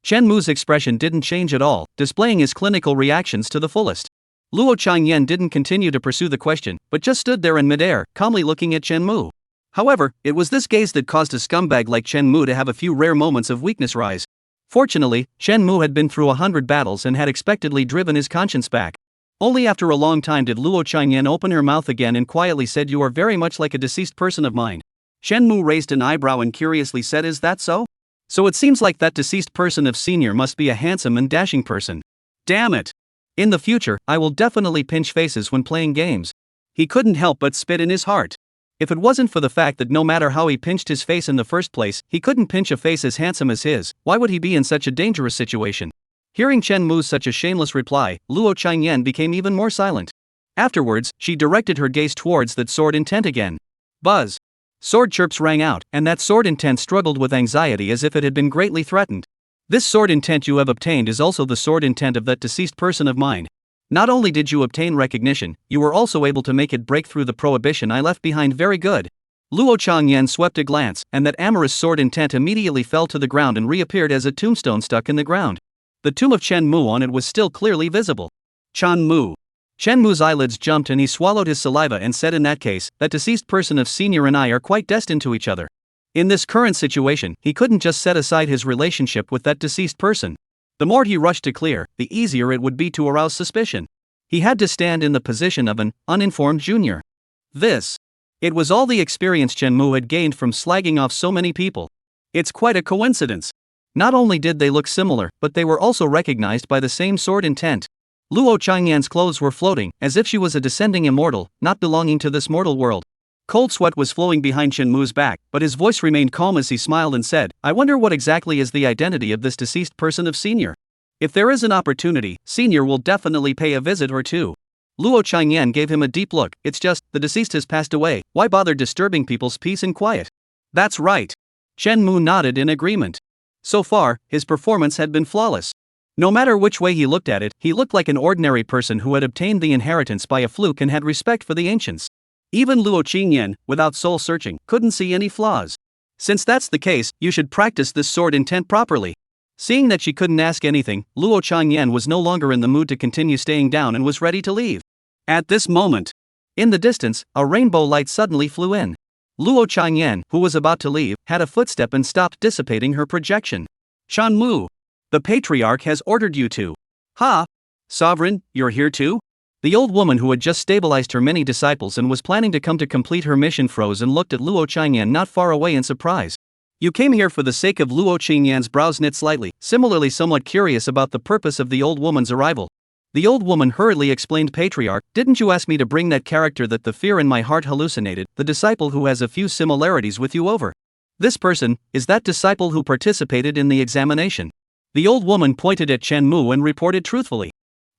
Shenmue's expression didn't change at all, displaying his clinical reactions to the fullest. Luo Changyan didn't continue to pursue the question, but just stood there in midair, calmly looking at Shenmue. However, it was this gaze that caused a scumbag like Shenmue to have a few rare moments of weakness rise. Fortunately, Shenmue had been through 100 battles and had expectedly driven his conscience back. Only after a long time did Luo Changyan open her mouth again and quietly said, "You are very much like a deceased person of mine." Shenmue raised an eyebrow and curiously said, "Is that so?" So it seems like that deceased person of senior must be a handsome and dashing person. Damn it! In the future, I will definitely pinch faces when playing games. He couldn't help but spit in his heart. If it wasn't for the fact that no matter how he pinched his face in the first place, he couldn't pinch a face as handsome as his, why would he be in such a dangerous situation? Hearing Chen Mu's such a shameless reply, Luo Changyan became even more silent. Afterwards, she directed her gaze towards that sword intent again. Buzz! Sword chirps rang out, and that sword intent struggled with anxiety as if it had been greatly threatened. This sword intent you have obtained is also the sword intent of that deceased person of mine. Not only did you obtain recognition, you were also able to make it break through the prohibition I left behind. Very good. Luo Changyan swept a glance, and that amorous sword intent immediately fell to the ground and reappeared as a tombstone stuck in the ground. The tomb of Chen Mu on it was still clearly visible. Chen Mu. Chen Mu's eyelids jumped and he swallowed his saliva and said, in that case, that deceased person of senior and I are quite destined to each other. In this current situation, he couldn't just set aside his relationship with that deceased person. The more he rushed to clear, the easier it would be to arouse suspicion. He had to stand in the position of an uninformed junior. It was all the experience Chen Mu had gained from slagging off so many people. It's quite a coincidence. Not only did they look similar, but they were also recognized by the same sword intent. Luo Changyan's clothes were floating, as if she was a descending immortal, not belonging to this mortal world. Cold sweat was flowing behind Chen Mu's back, but his voice remained calm as he smiled and said, I wonder what exactly is the identity of this deceased person of senior. If there is an opportunity, senior will definitely pay a visit or two. Luo Changyan gave him a deep look. It's just, the deceased has passed away, why bother disturbing people's peace and quiet? That's right. Chen Mu nodded in agreement. So far, his performance had been flawless. No matter which way he looked at it, he looked like an ordinary person who had obtained the inheritance by a fluke and had respect for the ancients. Even Luo Qingyan, without soul searching, couldn't see any flaws. Since that's the case, you should practice this sword intent properly. Seeing that she couldn't ask anything, Luo Changyan was no longer in the mood to continue staying down and was ready to leave. At this moment, in the distance, a rainbow light suddenly flew in. Luo Changyan, who was about to leave, had a footstep and stopped, dissipating her projection. Shan Mu, the patriarch has ordered you to. Ha! Sovereign, you're here too? The old woman who had just stabilized her many disciples and was planning to come to complete her mission froze and looked at Luo Changyan not far away in surprise. You came here for the sake of Luo Qingyan's brows knit slightly, similarly somewhat curious about the purpose of the old woman's arrival. The old woman hurriedly explained, Patriarch, didn't you ask me to bring that character that the fear in my heart hallucinated, the disciple who has a few similarities with you over? This person is that disciple who participated in the examination. The old woman pointed at Chen Mu and reported truthfully.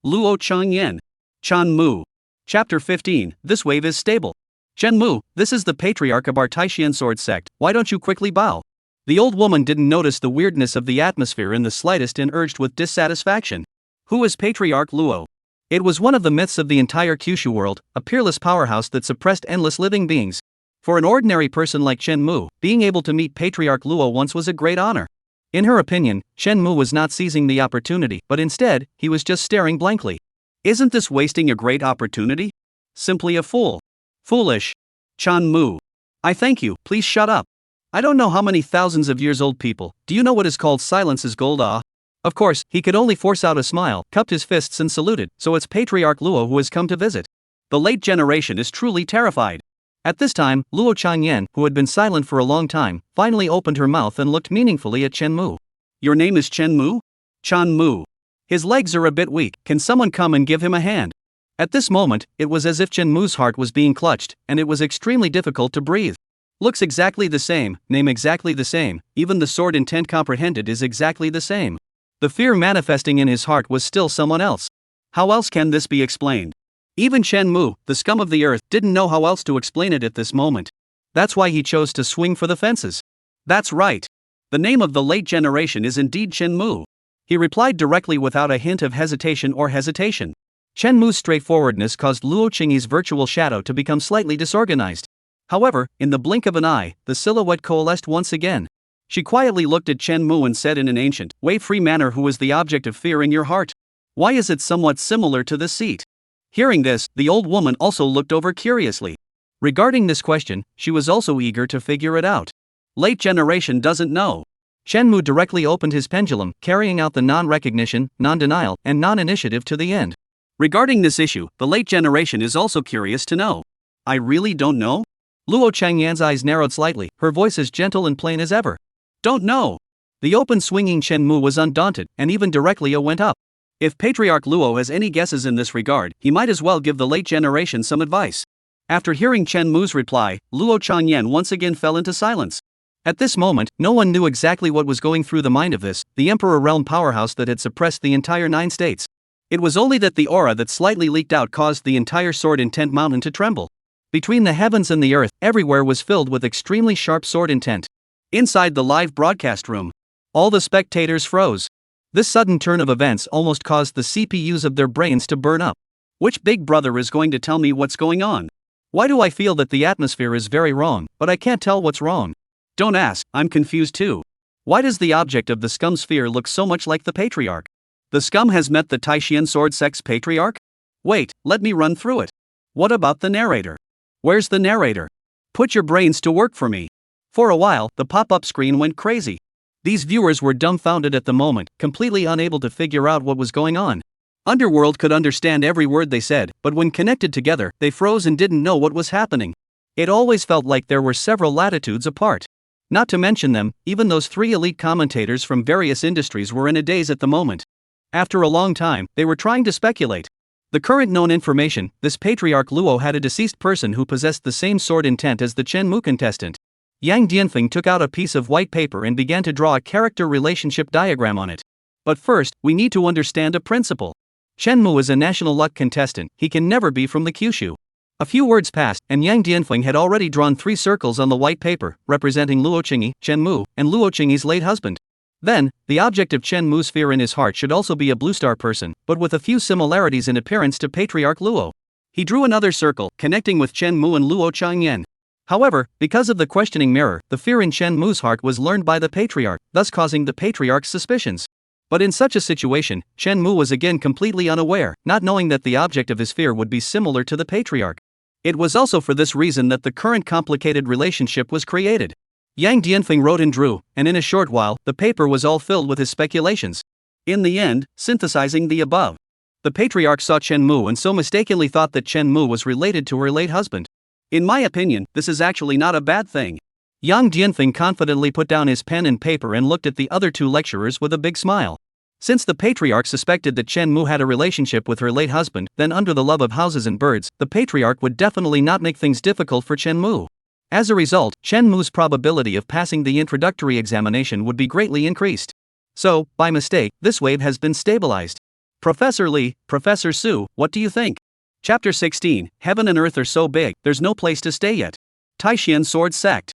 Luo Changyan. Chen Mu. Chapter 15, This wave is stable. Chen Mu, this is the patriarch of our Taishian sword sect, why don't you quickly bow? The old woman didn't notice the weirdness of the atmosphere in the slightest and urged with dissatisfaction. Who is Patriarch Luo? It was one of the myths of the entire Kyushu world, a peerless powerhouse that suppressed endless living beings. For an ordinary person like Chen Mu, being able to meet Patriarch Luo once was a great honor. In her opinion, Chen Mu was not seizing the opportunity, but instead, he was just staring blankly. Isn't this wasting a great opportunity? Simply a fool. Foolish. Chen Mu. I thank you, please shut up. I don't know how many thousands of years old people, do you know what is called silence is gold? Ah? Of course, he could only force out a smile, cupped his fists and saluted, so it's Patriarch Luo who has come to visit. The late generation is truly terrified. At this time, Luo Changyan, who had been silent for a long time, finally opened her mouth and looked meaningfully at Chen Mu. Your name is Chen Mu? Chen Mu. His legs are a bit weak, can someone come and give him a hand? At this moment, it was as if Chen Mu's heart was being clutched, and it was extremely difficult to breathe. Looks exactly the same, name exactly the same, even the sword intent comprehended is exactly the same. The fear manifesting in his heart was still someone else. How else can this be explained? Even Chen Mu, the scum of the earth, didn't know how else to explain it at this moment. That's why he chose to swing for the fences. That's right. The name of the late generation is indeed Chen Mu. He replied directly without a hint of hesitation or hesitation. Chen Mu's straightforwardness caused Luo Qingyi's virtual shadow to become slightly disorganized. However, in the blink of an eye, the silhouette coalesced once again. She quietly looked at Chen Mu and said in an ancient, wave-free manner, who is the object of fear in your heart? Why is it somewhat similar to the seat? Hearing this, the old woman also looked over curiously. Regarding this question, she was also eager to figure it out. Late generation doesn't know. Chen Mu directly opened his pendulum, carrying out the non-recognition, non-denial, and non-initiative to the end. Regarding this issue, the late generation is also curious to know. I really don't know? Luo Changyan's eyes narrowed slightly, her voice as gentle and plain as ever. Don't know. The open swinging Chen Mu was undaunted, and even directly went up. If Patriarch Luo has any guesses in this regard, he might as well give the late generation some advice. After hearing Chen Mu's reply, Luo Changyan once again fell into silence. At this moment, no one knew exactly what was going through the mind of this, the Emperor Realm powerhouse that had suppressed the entire 9 states. It was only that the aura that slightly leaked out caused the entire sword intent mountain to tremble. Between the heavens and the earth, everywhere was filled with extremely sharp sword intent. Inside the live broadcast room, all the spectators froze. This sudden turn of events almost caused the CPUs of their brains to burn up. Which big brother is going to tell me what's going on? Why do I feel that the atmosphere is very wrong, but I can't tell what's wrong? Don't ask, I'm confused too. Why does the object of the scum sphere look so much like the patriarch? The scum has met the Taishan sword sect's patriarch? Wait, let me run through it. What about the narrator? Where's the narrator? Put your brains to work for me. For a while, the pop-up screen went crazy. These viewers were dumbfounded at the moment, completely unable to figure out what was going on. Underworld could understand every word they said, but when connected together, they froze and didn't know what was happening. It always felt like there were several latitudes apart. Not to mention them, even those 3 elite commentators from various industries were in a daze at the moment. After a long time, they were trying to speculate. The current known information, this Patriarch Luo had a deceased person who possessed the same sword intent as the Chen Mu contestant. Yang Dianfeng took out a piece of white paper and began to draw a character relationship diagram on it. But first, we need to understand a principle. Chen Mu is a national luck contestant, he can never be from the Kyushu. A few words passed, and Yang Dianfeng had already drawn 3 circles on the white paper, representing Luo Qingyi, Chen Mu, and Luo Qingyi's late husband. Then, the object of Chen Mu's sphere in his heart should also be a blue star person, but with a few similarities in appearance to Patriarch Luo. He drew another circle, connecting with Chen Mu and Luo Changyan. However, because of the questioning mirror, the fear in Chen Mu's heart was learned by the Patriarch, thus causing the Patriarch's suspicions. But in such a situation, Chen Mu was again completely unaware, not knowing that the object of his fear would be similar to the Patriarch. It was also for this reason that the current complicated relationship was created. Yang Dianfeng wrote and drew, and in a short while, the paper was all filled with his speculations. In the end, synthesizing the above, the Patriarch saw Chen Mu and so mistakenly thought that Chen Mu was related to her late husband. In my opinion, this is actually not a bad thing. Yang Dianfeng confidently put down his pen and paper and looked at the other 2 lecturers with a big smile. Since the Patriarch suspected that Chen Mu had a relationship with her late husband, then under the love of houses and birds, the Patriarch would definitely not make things difficult for Chen Mu. As a result, Chen Mu's probability of passing the introductory examination would be greatly increased. So, by mistake, this wave has been stabilized. Professor Lee, Professor Su, what do you think? Chapter 16, Heaven and Earth are so big, there's no place to stay yet. Taishan Sword Sect.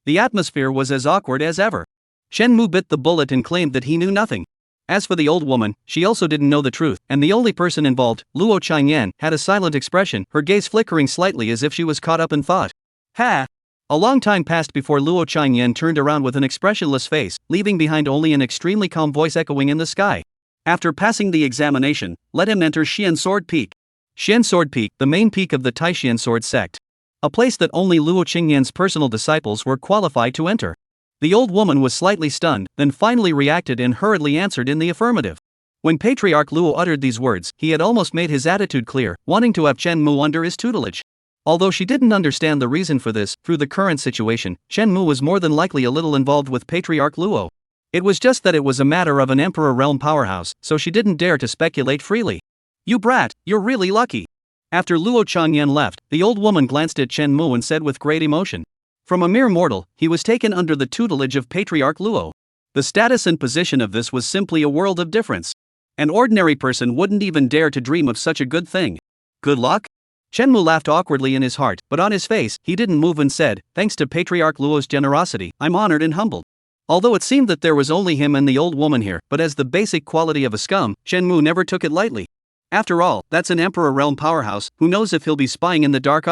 The atmosphere was as awkward as ever. Chen Mu bit the bullet and claimed that he knew nothing. As for the old woman, she also didn't know the truth, and the only person involved, Luo Changyan, had a silent expression, her gaze flickering slightly as if she was caught up in thought. Ha! A long time passed before Luo Changyan turned around with an expressionless face, leaving behind only an extremely calm voice echoing in the sky. After passing the examination, let him enter Xian Sword Peak. Xian Sword Peak, the main peak of the Taishan Sword Sect. A place that only Luo Qingyan's personal disciples were qualified to enter. The old woman was slightly stunned, then finally reacted and hurriedly answered in the affirmative. When Patriarch Luo uttered these words, he had almost made his attitude clear, wanting to have Chen Mu under his tutelage. Although she didn't understand the reason for this, through the current situation, Chen Mu was more than likely a little involved with Patriarch Luo. It was just that it was a matter of an Emperor Realm powerhouse, so she didn't dare to speculate freely. You brat, you're really lucky. After Luo Changyan left, the old woman glanced at Chen Mu and said with great emotion. From a mere mortal, he was taken under the tutelage of Patriarch Luo. The status and position of this was simply a world of difference. An ordinary person wouldn't even dare to dream of such a good thing. Good luck? Chen Mu laughed awkwardly in his heart, but on his face, he didn't move and said, thanks to Patriarch Luo's generosity, I'm honored and humbled. Although it seemed that there was only him and the old woman here, but as the basic quality of a scum, Chen Mu never took it lightly. After all, that's an Emperor Realm powerhouse, who knows if he'll be spying in the dark?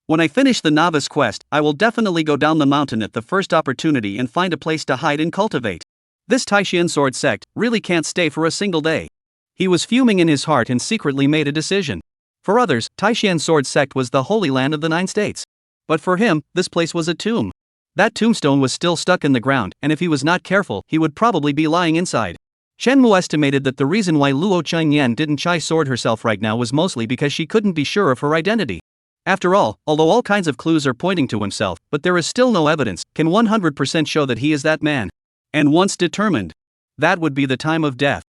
When I finish the novice quest, I will definitely go down the mountain at the first opportunity and find a place to hide and cultivate. This Taishan Sword Sect really can't stay for a single day. He was fuming in his heart and secretly made a decision. For others, Taishan Sword Sect was the holy land of the 9 states. But for him, this place was a tomb. That tombstone was still stuck in the ground, and if he was not careful, he would probably be lying inside. Chen Mu estimated that the reason why Luo Changyan didn't chai sword herself right now was mostly because she couldn't be sure of her identity. After all, although all kinds of clues are pointing to himself, but there is still no evidence, can 100% show that he is that man. And once determined, that would be the time of death.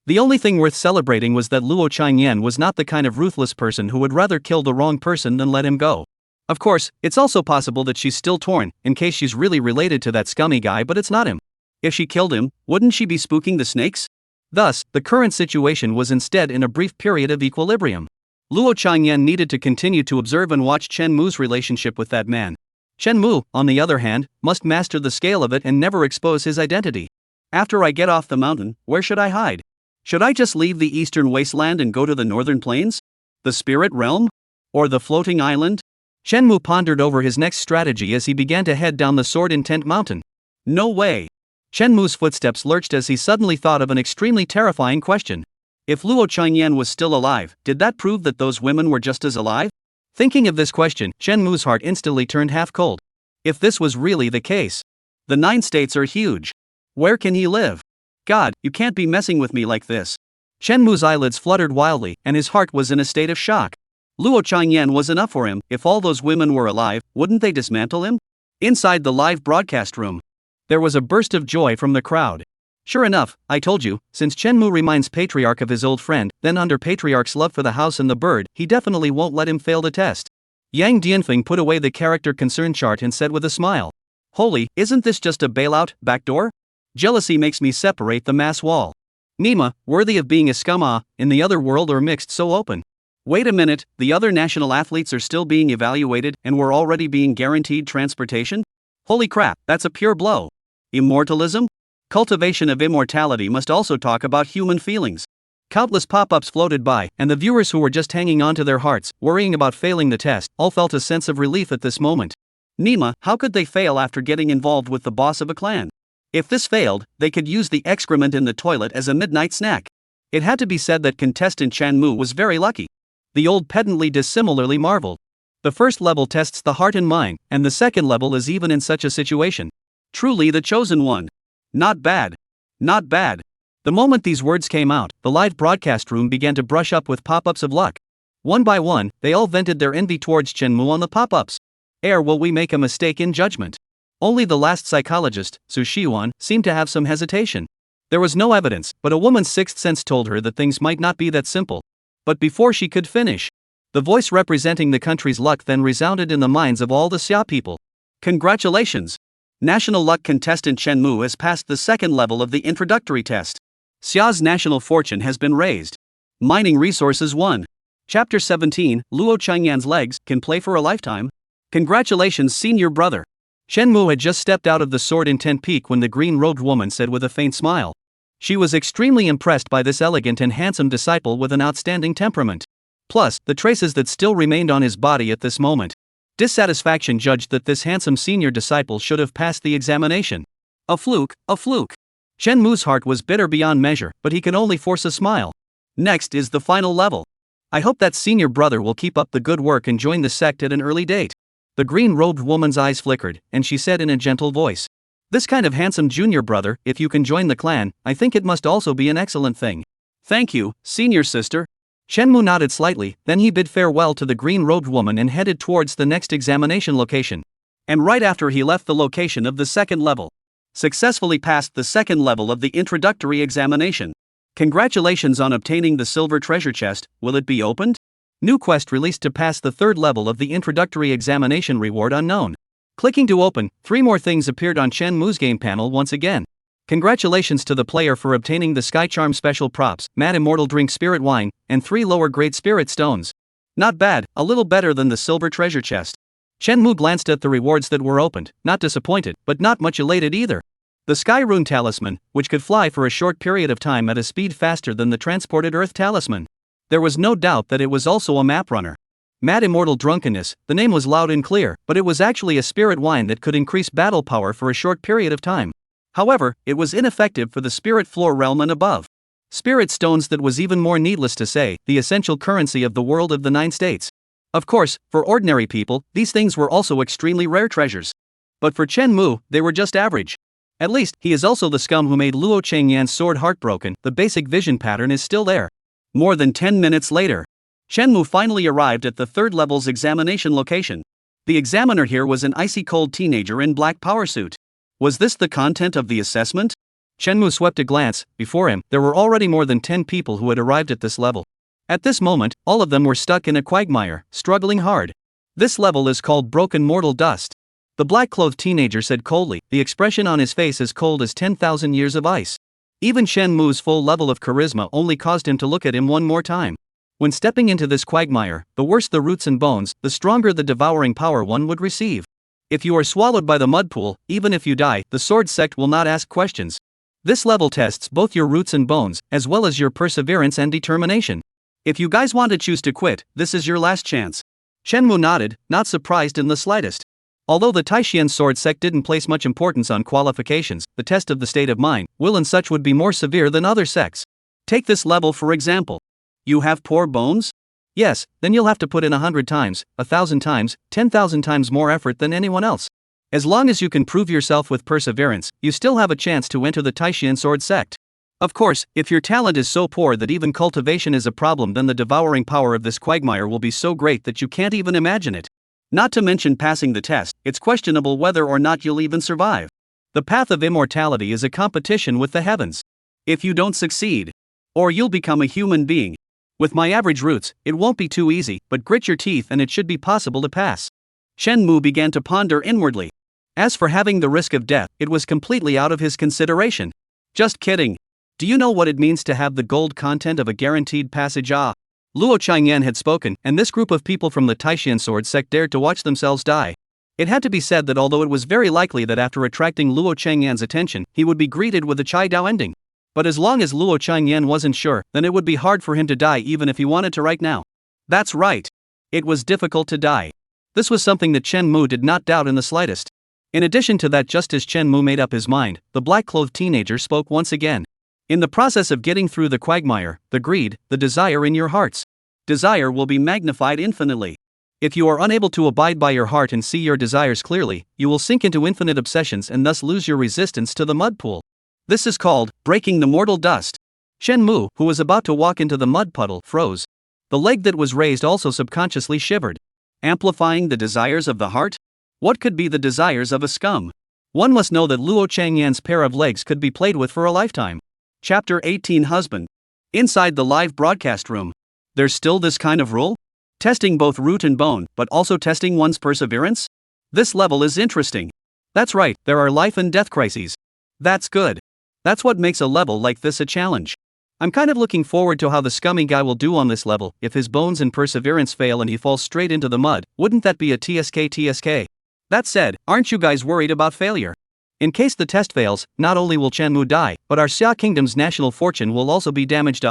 The only thing worth celebrating was that Luo Changyan was not the kind of ruthless person who would rather kill the wrong person than let him go. Of course, it's also possible that she's still torn, in case she's really related to that scummy guy, but it's not him. If she killed him, wouldn't she be spooking the snakes? Thus, the current situation was instead in a brief period of equilibrium. Luo Changyan needed to continue to observe and watch Chen Mu's relationship with that man. Chen Mu, on the other hand, must master the scale of it and never expose his identity. After I get off the mountain, where should I hide? Should I just leave the eastern wasteland and go to the northern plains? The spirit realm? Or the floating island? Chen Mu pondered over his next strategy as he began to head down the Sword Intent Mountain. No way! Chen Mu's footsteps lurched as he suddenly thought of an extremely terrifying question. If Luo Changyan was still alive, did that prove that those women were just as alive? Thinking of this question, Chen Mu's heart instantly turned half cold. If this was really the case, the 9 states are huge. Where can he live? God, you can't be messing with me like this. Chen Mu's eyelids fluttered wildly, and his heart was in a state of shock. Luo Changyan was enough for him. If all those women were alive, wouldn't they dismantle him? Inside the live broadcast room, there was a burst of joy from the crowd. Sure enough, I told you, since Chen Mu reminds Patriarch of his old friend, then under Patriarch's love for the house and the bird, he definitely won't let him fail the test. Yang Dianfeng put away the character concern chart and said with a smile. Holy, isn't this just a bailout, backdoor? Jealousy makes me separate the mass wall. Nima, worthy of being a scum in the other world or mixed so open. Wait a minute, the other national athletes are still being evaluated and we're already being guaranteed transportation? Holy crap, that's a pure blow. Immortalism? Cultivation of immortality must also talk about human feelings. Countless pop-ups floated by, and the viewers who were just hanging on to their hearts, worrying about failing the test, all felt a sense of relief at this moment. Nima, how could they fail after getting involved with the boss of a clan? If this failed, they could use the excrement in the toilet as a midnight snack. It had to be said that contestant Chen Mu was very lucky. The old pedantly dissimilarly marveled. The first level tests the heart and mind, and the second level is even in such a situation. Truly the chosen one. Not bad. Not bad. The moment these words came out, the live broadcast room began to brush up with pop-ups of luck. One by one, they all vented their envy towards Chen Mu on the pop-ups. Will we make a mistake in judgment? Only the last psychologist, Su Shiwan, seemed to have some hesitation. There was no evidence, but a woman's sixth sense told her that things might not be that simple. But before she could finish, the voice representing the country's luck then resounded in the minds of all the Xia people. Congratulations! National luck contestant Chen Mu has passed the second level of the introductory test. Xia's national fortune has been raised. Mining Resources 1. Chapter 17, Luo Changyan's legs can play for a lifetime. Congratulations, senior brother. Chen Mu had just stepped out of the Sword Intent Peak when the green-robed woman said with a faint smile. She was extremely impressed by this elegant and handsome disciple with an outstanding temperament. Plus, the traces that still remained on his body at this moment. Dissatisfaction judged that this handsome senior disciple should have passed the examination. A fluke, a fluke. Chen Mu's heart was bitter beyond measure, but he could only force a smile. Next is the final level. I hope that senior brother will keep up the good work and join the sect at an early date. The green-robed woman's eyes flickered, and she said in a gentle voice. This kind of handsome junior brother, if you can join the clan, I think it must also be an excellent thing. Thank you, senior sister. Chen Mu nodded slightly, then he bid farewell to the green-robed woman and headed towards the next examination location. And right after he left the location of the second level, successfully passed the second level of the introductory examination. Congratulations on obtaining the silver treasure chest, will it be opened? New quest released to pass the third level of the introductory examination, reward unknown. Clicking to open, 3 more things appeared on Chen Mu's game panel once again. Congratulations to the player for obtaining the Sky Charm special props, Mad Immortal Drink Spirit Wine, and 3 lower grade Spirit Stones. Not bad, a little better than the silver treasure chest. Chen Mu glanced at the rewards that were opened, not disappointed, but not much elated either. The Sky Rune Talisman, which could fly for a short period of time at a speed faster than the transported Earth Talisman. There was no doubt that it was also a map runner. Mad Immortal Drunkenness, the name was loud and clear, but it was actually a spirit wine that could increase battle power for a short period of time. However, it was ineffective for the spirit floor realm and above. Spirit stones, that was even more needless to say, the essential currency of the world of the 9 states. Of course, for ordinary people, these things were also extremely rare treasures. But for Chen Mu, they were just average. At least, he is also the scum who made Luo Changyan's sword heartbroken. The basic vision pattern is still there. More than 10 minutes later, Chen Mu finally arrived at the third level's examination location. The examiner here was an icy cold teenager in black power suit. Was this the content of the assessment? Shenmue swept a glance. Before him, there were already more than 10 people who had arrived at this level. At this moment, all of them were stuck in a quagmire, struggling hard. This level is called Broken Mortal Dust. The black-clothed teenager said coldly, the expression on his face as cold as 10,000 years of ice. Even Shenmue's full level of charisma only caused him to look at him one more time. When stepping into this quagmire, the worse the roots and bones, the stronger the devouring power one would receive. If you are swallowed by the mud pool, even if you die, the sword sect will not ask questions. This level tests both your roots and bones, as well as your perseverance and determination. If you guys want to choose to quit, this is your last chance. Shenmue nodded, not surprised in the slightest. Although the Taishian sword sect didn't place much importance on qualifications, the test of the state of mind, will and such would be more severe than other sects. Take this level for example. You have poor bones? Yes, then you'll have to put in 100 times, 1,000 times, 10,000 times more effort than anyone else. As long as you can prove yourself with perseverance, you still have a chance to enter the Taishian sword sect. Of course, if your talent is so poor that even cultivation is a problem, then the devouring power of this quagmire will be so great that you can't even imagine it. Not to mention passing the test, it's questionable whether or not you'll even survive. The path of immortality is a competition with the heavens. If you don't succeed, or you'll become a human being. With my average roots, it won't be too easy, but grit your teeth and it should be possible to pass. Shenmue began to ponder inwardly. As for having the risk of death, it was completely out of his consideration. Just kidding. Do you know what it means to have the gold content of a guaranteed passage? Luo Changyan had spoken, and this group of people from the Taishian sword sect dared to watch themselves die. It had to be said that although it was very likely that after attracting Luo Changyan's attention, he would be greeted with a Chai Dao ending. But as long as Luo Changyan wasn't sure, then it would be hard for him to die even if he wanted to right now. That's right. It was difficult to die. This was something that Shenmue did not doubt in the slightest. In addition to that, just as Shenmue made up his mind, the black-clothed teenager spoke once again. In the process of getting through the quagmire, the greed, the desire in your hearts, desire will be magnified infinitely. If you are unable to abide by your heart and see your desires clearly, you will sink into infinite obsessions and thus lose your resistance to the mud pool. This is called breaking the mortal dust. Shenmue, who was about to walk into the mud puddle, froze. The leg that was raised also subconsciously shivered. Amplifying the desires of the heart? What could be the desires of a scum? One must know that Luo Changyan's pair of legs could be played with for a lifetime. Chapter 18 Husband. Inside the live broadcast room. There's still this kind of rule? Testing both root and bone, but also testing one's perseverance? This level is interesting. That's right, there are life and death crises. That's good. That's what makes a level like this a challenge. I'm kind of looking forward to how the scummy guy will do on this level. If his bones and perseverance fail and he falls straight into the mud, wouldn't that be a TSK? That said, aren't you guys worried about failure? In case the test fails, not only will Shenmue die, but our Xia Kingdom's national fortune will also be damaged.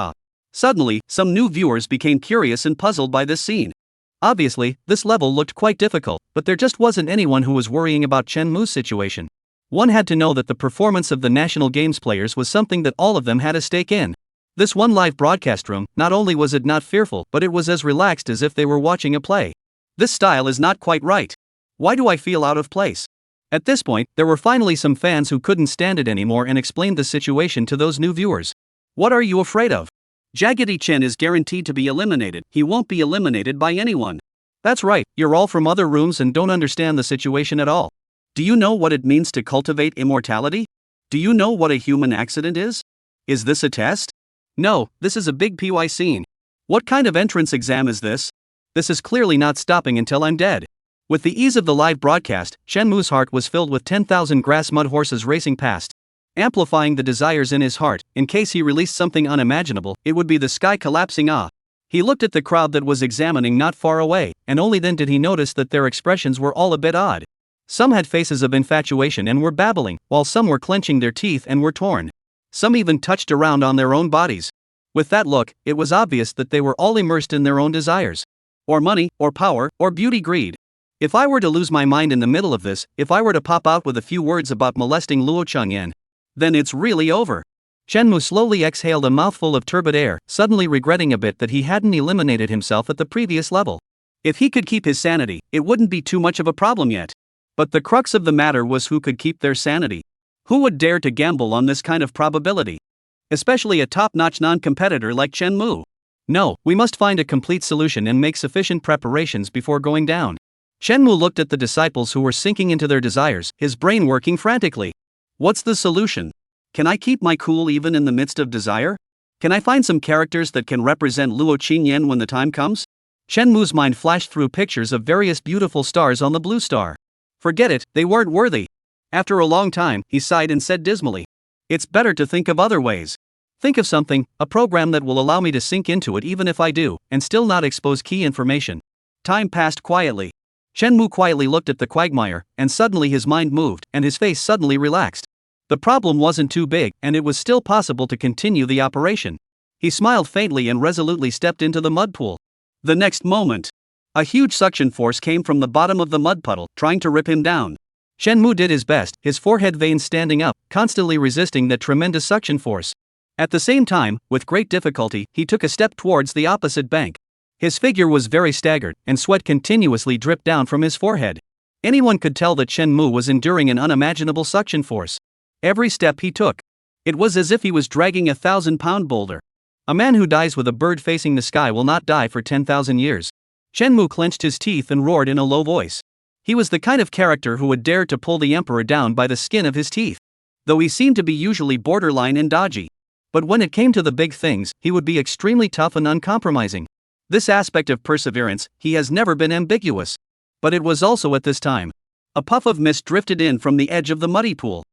Suddenly, some new viewers became curious and puzzled by this scene. Obviously, this level looked quite difficult, but there just wasn't anyone who was worrying about Shenmue's situation. One had to know that the performance of the national games players was something that all of them had a stake in. This one live broadcast room, not only was it not fearful, but it was as relaxed as if they were watching a play. This style is not quite right. Why do I feel out of place? At this point, there were finally some fans who couldn't stand it anymore and explained the situation to those new viewers. What are you afraid of? Jaggedy Chen is guaranteed to be eliminated. He won't be eliminated by anyone. That's right, you're all from other rooms and don't understand the situation at all. Do you know what it means to cultivate immortality? Do you know what a human accident is? Is this a test? No, this is a big PY scene. What kind of entrance exam is this? This is clearly not stopping until I'm dead. With the ease of the live broadcast, Shenmue's heart was filled with 10,000 grass mud horses racing past. Amplifying the desires in his heart, in case he released something unimaginable, it would be the sky collapsing. He looked at the crowd that was examining not far away, and only then did he notice that their expressions were all a bit odd. Some had faces of infatuation and were babbling, while some were clenching their teeth and were torn. Some even touched around on their own bodies. With that look, it was obvious that they were all immersed in their own desires. Or money, or power, or beauty greed. If I were to lose my mind in the middle of this, if I were to pop out with a few words about molesting Luo Changyan, then it's really over. Shenmue slowly exhaled a mouthful of turbid air, suddenly regretting a bit that he hadn't eliminated himself at the previous level. If he could keep his sanity, it wouldn't be too much of a problem yet. But the crux of the matter was who could keep their sanity. Who would dare to gamble on this kind of probability? Especially a top-notch non-competitor like Shenmue. No, we must find a complete solution and make sufficient preparations before going down. Shenmue looked at the disciples who were sinking into their desires, his brain working frantically. What's the solution? Can I keep my cool even in the midst of desire? Can I find some characters that can represent Luo Qingyan when the time comes? Shenmu's mind flashed through pictures of various beautiful stars on the blue star. Forget it, they weren't worthy. After a long time, he sighed and said dismally, "It's better to think of other ways. Think of something, a program that will allow me to sink into it even if I do, and still not expose key information." Time passed quietly. Shenmu quietly looked at the quagmire, and suddenly his mind moved, and his face suddenly relaxed. The problem wasn't too big, and it was still possible to continue the operation. He smiled faintly and resolutely stepped into the mud pool. The next moment, a huge suction force came from the bottom of the mud puddle, trying to rip him down. Shenmu did his best, his forehead veins standing up, constantly resisting that tremendous suction force. At the same time, with great difficulty, he took a step towards the opposite bank. His figure was very staggered, and sweat continuously dripped down from his forehead. Anyone could tell that Shenmu was enduring an unimaginable suction force. Every step he took, it was as if he was dragging a 1,000-pound boulder. A man who dies with a bird facing the sky will not die for 10,000 years. Shenmu clenched his teeth and roared in a low voice. He was the kind of character who would dare to pull the emperor down by the skin of his teeth. Though he seemed to be usually borderline and dodgy. But when it came to the big things, he would be extremely tough and uncompromising. This aspect of perseverance, he has never been ambiguous. But it was also at this time. A puff of mist drifted in from the edge of the muddy pool.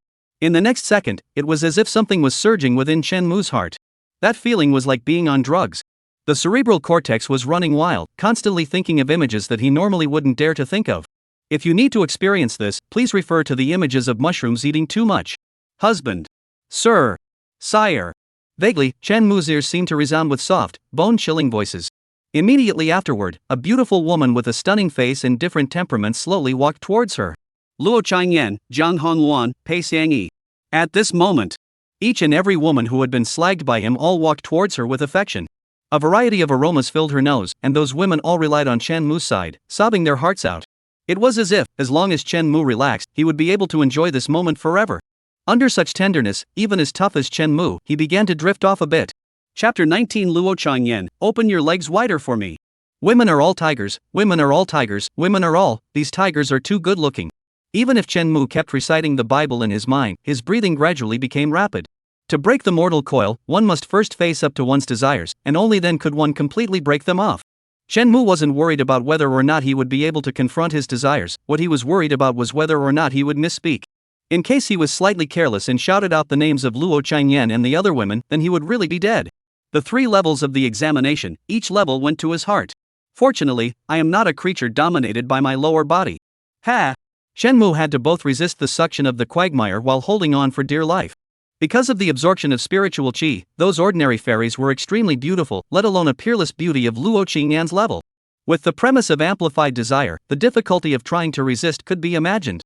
In the next second, it was as if something was surging within Shenmu's heart. That feeling was like being on drugs. The cerebral cortex was running wild, constantly thinking of images that he normally wouldn't dare to think of. If you need to experience this, please refer to the images of mushrooms eating too much. Husband. Sir. Sire. Vaguely, Shenmu's ears seemed to resound with soft, bone-chilling voices. Immediately afterward, a beautiful woman with a stunning face and different temperaments slowly walked towards her. Luo Qingyan, Zhang Hongluan, Pei Xiangyi. At this moment, each and every woman who had been slagged by him all walked towards her with affection. A variety of aromas filled her nose, and those women all relied on Shenmu's side, sobbing their hearts out. It was as if, as long as Shenmu relaxed, he would be able to enjoy this moment forever. Under such tenderness, even as tough as Shenmu, he began to drift off a bit. Chapter 19 Luo Qingyan, open your legs wider for me. Women are all tigers, women are all tigers, women are all, these tigers are too good looking. Even if Shenmu kept reciting the Bible in his mind, his breathing gradually became rapid. To break the mortal coil, one must first face up to one's desires, and only then could one completely break them off. Shenmu wasn't worried about whether or not he would be able to confront his desires, what he was worried about was whether or not he would misspeak. In case he was slightly careless and shouted out the names of Luo Qingyan and the other women, then he would really be dead. The 3 levels of the examination, each level went to his heart. Fortunately, I am not a creature dominated by my lower body. Ha! Shenmu had to both resist the suction of the quagmire while holding on for dear life. Because of the absorption of spiritual qi, those ordinary fairies were extremely beautiful, let alone a peerless beauty of Luo Qingyan's level. With the premise of amplified desire, the difficulty of trying to resist could be imagined.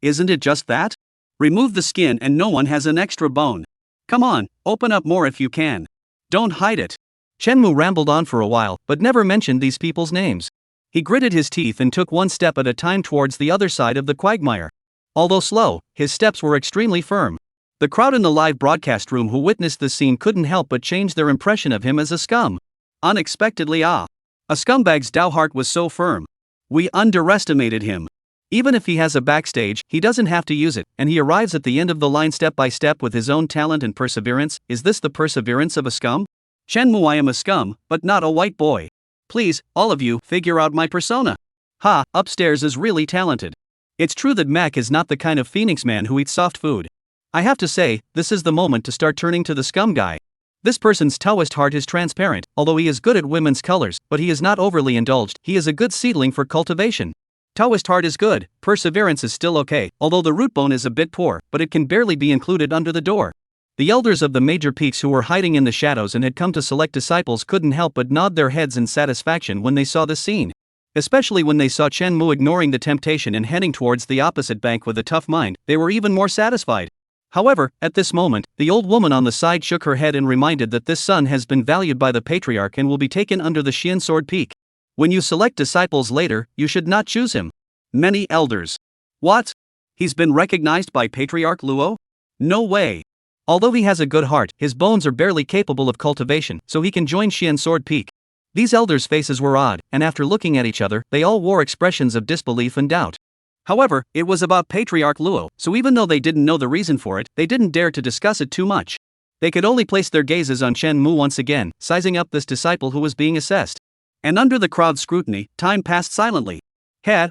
Isn't it just that? Remove the skin and no one has an extra bone. Come on, open up more if you can. Don't hide it. Shenmu rambled on for a while, but never mentioned these people's names. He gritted his teeth and took one step at a time towards the other side of the quagmire. Although slow, his steps were extremely firm. The crowd in the live broadcast room who witnessed this scene couldn't help but change their impression of him as a scum. Unexpectedly a scumbag's Dao heart was so firm. We underestimated him. Even if he has a backstage, he doesn't have to use it, and he arrives at the end of the line step by step with his own talent and perseverance. Is this the perseverance of a scum? Shenmu, I am a scum, but not a white boy. Please, all of you, figure out my persona. Ha, upstairs is really talented. It's true that Mac is not the kind of phoenix man who eats soft food. I have to say, this is the moment to start turning to the scum guy. This person's Taoist heart is transparent, although he is good at women's colors, but he is not overly indulged, he is a good seedling for cultivation. Taoist heart is good, perseverance is still okay, although the root bone is a bit poor, but it can barely be included under the door. The elders of the major peaks who were hiding in the shadows and had come to select disciples couldn't help but nod their heads in satisfaction when they saw this scene. Especially when they saw Shenmu ignoring the temptation and heading towards the opposite bank with a tough mind, they were even more satisfied. However, at this moment, the old woman on the side shook her head and reminded that this son has been valued by the patriarch and will be taken under the Xian Sword Peak. When you select disciples later, you should not choose him. Many elders. What? He's been recognized by Patriarch Luo? No way. Although he has a good heart, his bones are barely capable of cultivation, so he can join Xian Sword Peak. These elders' faces were odd, and after looking at each other, they all wore expressions of disbelief and doubt. However, it was about Patriarch Luo, so even though they didn't know the reason for it, they didn't dare to discuss it too much. They could only place their gazes on Chen Mu once again, sizing up this disciple who was being assessed. And under the crowd's scrutiny, time passed silently.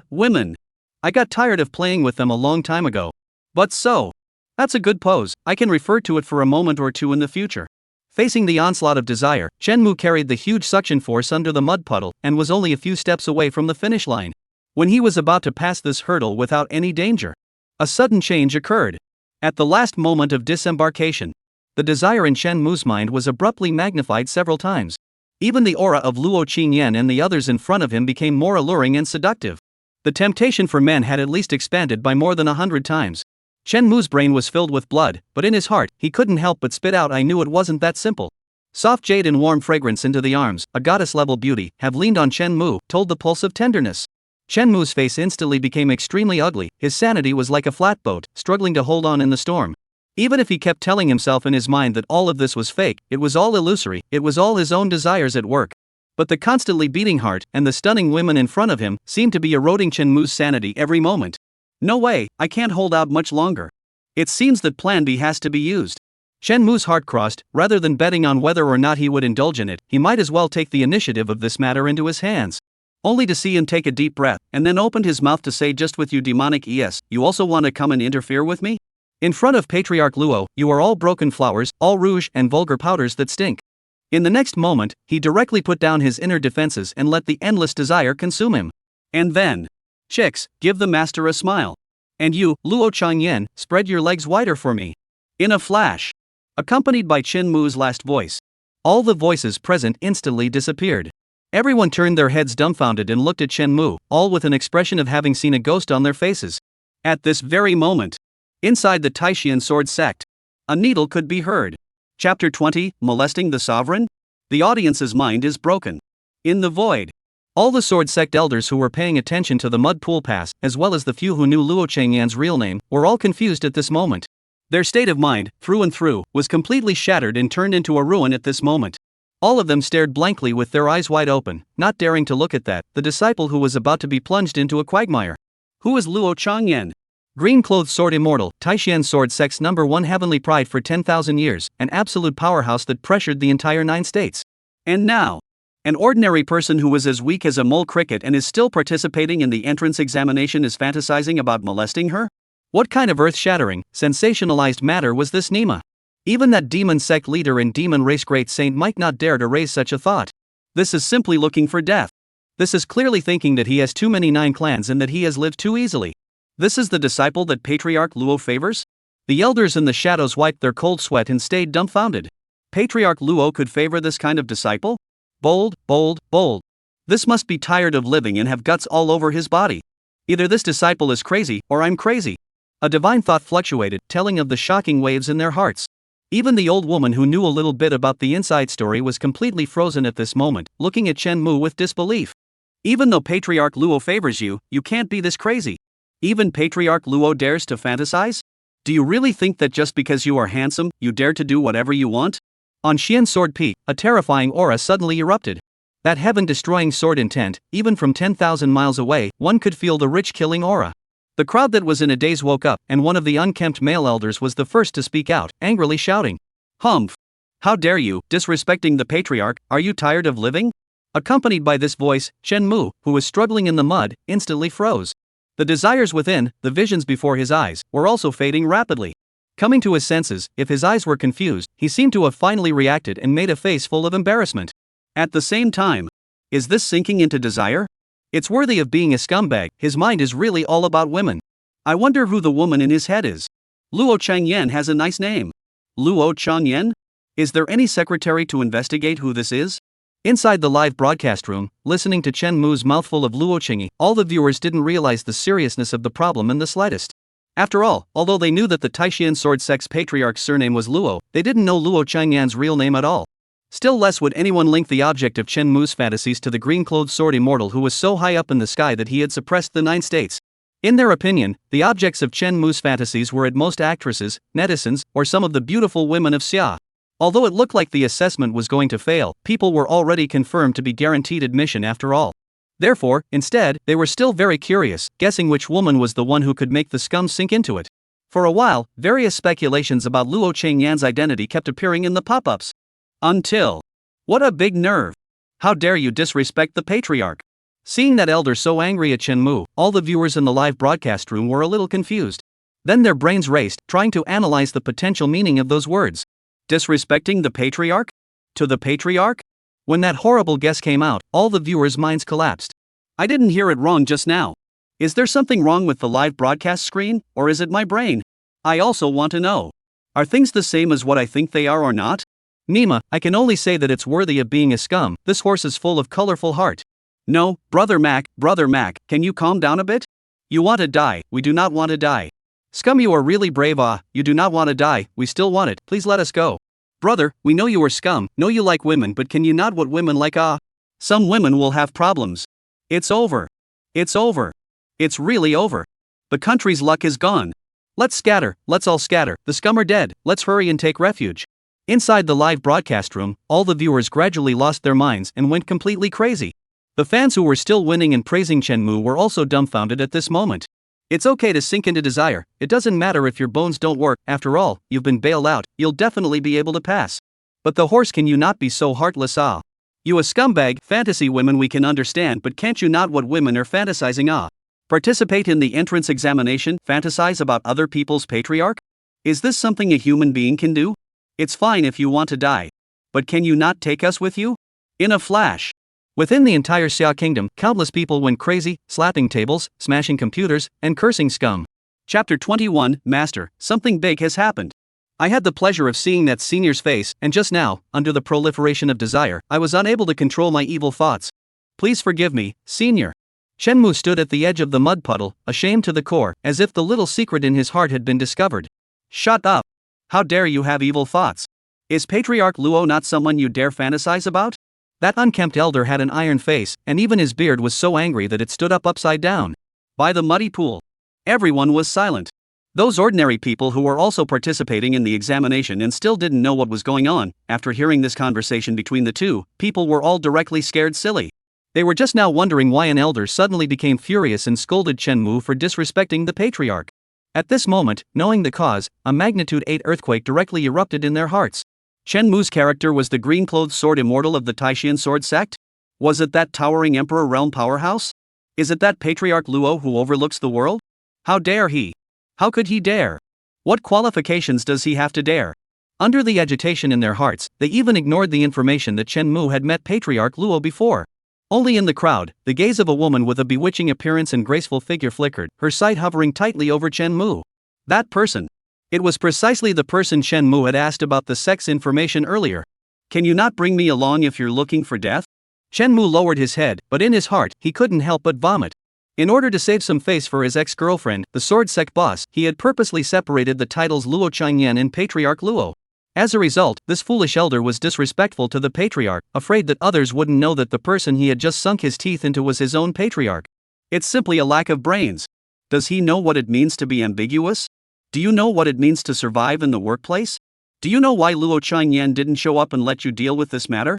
Women. I got tired of playing with them a long time ago. But so. That's a good pose, I can refer to it for a moment or two in the future. Facing the onslaught of desire, Chen Mu carried the huge suction force under the mud puddle and was only a few steps away from the finish line. When he was about to pass this hurdle without any danger, a sudden change occurred. At the last moment of disembarkation, the desire in Chen Mu's mind was abruptly magnified several times. Even the aura of Luo Qingyan and the others in front of him became more alluring and seductive. The temptation for men had at least expanded by more than 100 times. Chen Mu's brain was filled with blood, but in his heart, he couldn't help but spit out, "I knew it wasn't that simple." Soft jade and warm fragrance into the arms, a goddess-level beauty, have leaned on Chen Mu, told the pulse of tenderness. Chen Mu's face instantly became extremely ugly, his sanity was like a flatboat, struggling to hold on in the storm. Even if he kept telling himself in his mind that all of this was fake, it was all illusory, it was all his own desires at work. But the constantly beating heart and the stunning women in front of him seemed to be eroding Chen Mu's sanity every moment. No way, I can't hold out much longer. It seems that Plan B has to be used. Chen Mu's heart crossed. Rather than betting on whether or not he would indulge in it, he might as well take the initiative of this matter into his hands. Only to see him take a deep breath, and then opened his mouth to say, "Just with you demonic ES, you also want to come and interfere with me? In front of Patriarch Luo, you are all broken flowers, all rouge and vulgar powders that stink." In the next moment, he directly put down his inner defenses and let the endless desire consume him. And then, "Chicks, give the master a smile. And you, Luo Changyan, spread your legs wider for me." In a flash, accompanied by Chen Mu's last voice, all the voices present instantly disappeared. Everyone turned their heads dumbfounded and looked at Chen Mu, all with an expression of having seen a ghost on their faces. At this very moment, inside the Taishian sword sect, a needle could be heard. Chapter 20, Molesting the Sovereign? The audience's mind is broken. In the void, all the sword sect elders who were paying attention to the mud pool pass, as well as the few who knew Luo Chengyan's real name, were all confused at this moment. Their state of mind, through and through, was completely shattered and turned into a ruin at this moment. All of them stared blankly with their eyes wide open, not daring to look at the disciple who was about to be plunged into a quagmire. Who is Luo Changyan? Green-clothed sword immortal, Taishian sword sect's #1 heavenly pride for 10,000 years, an absolute powerhouse that pressured the entire 9 states. And now, an ordinary person who was as weak as a mole cricket and is still participating in the entrance examination is fantasizing about molesting her? What kind of earth-shattering, sensationalized matter was this Nima? Even that demon sect leader and demon race great saint might not dare to raise such a thought. This is simply looking for death. This is clearly thinking that he has too many 9 clans and that he has lived too easily. This is the disciple that Patriarch Luo favors? The elders in the shadows wiped their cold sweat and stayed dumbfounded. Patriarch Luo could favor this kind of disciple? Bold, bold, bold. This must be tired of living and have guts all over his body. Either this disciple is crazy, or I'm crazy. A divine thought fluctuated, telling of the shocking waves in their hearts. Even the old woman who knew a little bit about the inside story was completely frozen at this moment, looking at Chen Mu with disbelief. Even though Patriarch Luo favors you, you can't be this crazy. Even Patriarch Luo dares to fantasize? Do you really think that just because you are handsome, you dare to do whatever you want? On Xian's sword peak, a terrifying aura suddenly erupted. That heaven-destroying sword intent, even from 10,000 miles away, one could feel the rich killing aura. The crowd that was in a daze woke up, and one of the unkempt male elders was the first to speak out, angrily shouting, "Humph! How dare you, disrespecting the patriarch, are you tired of living?" Accompanied by this voice, Chen Mu, who was struggling in the mud, instantly froze. The desires within, the visions before his eyes, were also fading rapidly. Coming to his senses, if his eyes were confused, he seemed to have finally reacted and made a face full of embarrassment. At the same time, is this sinking into desire? It's worthy of being a scumbag, his mind is really all about women. I wonder who the woman in his head is. Luo Changyan has a nice name. Luo Changyan? Is there any secretary to investigate who this is? Inside the live broadcast room, listening to Chen Mu's mouthful of Luo Qingyi, all the viewers didn't realize the seriousness of the problem in the slightest. After all, although they knew that the Taishian sword sect's patriarch's surname was Luo, they didn't know Luo Changyan's real name at all. Still less would anyone link the object of Chen Mu's fantasies to the green-clothed sword immortal who was so high up in the sky that he had suppressed the 9 states. In their opinion, the objects of Chen Mu's fantasies were at most actresses, netizens, or some of the beautiful women of Xia. Although it looked like the assessment was going to fail, people were already confirmed to be guaranteed admission after all. Therefore, instead, they were still very curious, guessing which woman was the one who could make the scum sink into it. For a while, various speculations about Luo Chengyan's identity kept appearing in the pop-ups. Until... What a big nerve! How dare you disrespect the patriarch? Seeing that elder so angry at Shenmue, all the viewers in the live broadcast room were a little confused. Then their brains raced, trying to analyze the potential meaning of those words. Disrespecting the patriarch? To the patriarch? When that horrible guess came out, all the viewers' minds collapsed. I didn't hear it wrong just now. Is there something wrong with the live broadcast screen, or is it my brain? I also want to know. Are things the same as what I think they are or not? Nima, I can only say that it's worthy of being a scum. This horse is full of colorful heart. No, Brother Mac, can you calm down a bit? You want to die, we do not want to die. Scum, you are really brave. You do not want to die, we still want it, please let us go. Brother, we know you are scum, know you like women, but can you not what women like? Some women will have problems. It's over. It's over. It's really over. The country's luck is gone. Let's scatter, let's all scatter, the scum are dead, let's hurry and take refuge. Inside the live broadcast room, all the viewers gradually lost their minds and went completely crazy. The fans who were still winning and praising Shenmue were also dumbfounded at this moment. It's okay to sink into desire, it doesn't matter if your bones don't work, after all, you've been bailed out, you'll definitely be able to pass. But the horse, can you not be so heartless? You a scumbag, fantasy women we can understand, but can't you not what women are fantasizing? Participate in the entrance examination, fantasize about other people's patriarch? Is this something a human being can do? It's fine if you want to die. But can you not take us with you? In a flash. Within the entire Xia Kingdom, countless people went crazy, slapping tables, smashing computers, and cursing scum. Chapter 21, Master, something big has happened. I had the pleasure of seeing that senior's face, and just now, under the proliferation of desire, I was unable to control my evil thoughts. Please forgive me, senior. Shenmue stood at the edge of the mud puddle, ashamed to the core, as if the little secret in his heart had been discovered. Shut up. How dare you have evil thoughts? Is Patriarch Luo not someone you dare fantasize about? That unkempt elder had an iron face, and even his beard was so angry that it stood up upside down. By the muddy pool. Everyone was silent. Those ordinary people who were also participating in the examination and still didn't know what was going on, after hearing this conversation between the two, people were all directly scared silly. They were just now wondering why an elder suddenly became furious and scolded Shenmue for disrespecting the patriarch. At this moment, knowing the cause, a magnitude 8 earthquake directly erupted in their hearts. Shenmue's character was the green-clothed sword immortal of the Taishian sword sect? Was it that towering emperor realm powerhouse? Is it that Patriarch Luo who overlooks the world? How dare he? How could he dare? What qualifications does he have to dare? Under the agitation in their hearts, they even ignored the information that Shenmue had met Patriarch Luo before. Only in the crowd, the gaze of a woman with a bewitching appearance and graceful figure flickered, her sight hovering tightly over Shenmue. That person. It was precisely the person Shenmue had asked about the sex information earlier. Can you not bring me along if you're looking for death? Shenmue lowered his head, but in his heart, he couldn't help but vomit. In order to save some face for his ex-girlfriend, the sword sect boss, he had purposely separated the titles Luo Changyan and Patriarch Luo. As a result, this foolish elder was disrespectful to the patriarch, afraid that others wouldn't know that the person he had just sunk his teeth into was his own patriarch. It's simply a lack of brains. Does he know what it means to be ambiguous? Do you know what it means to survive in the workplace? Do you know why Luo Changyan didn't show up and let you deal with this matter?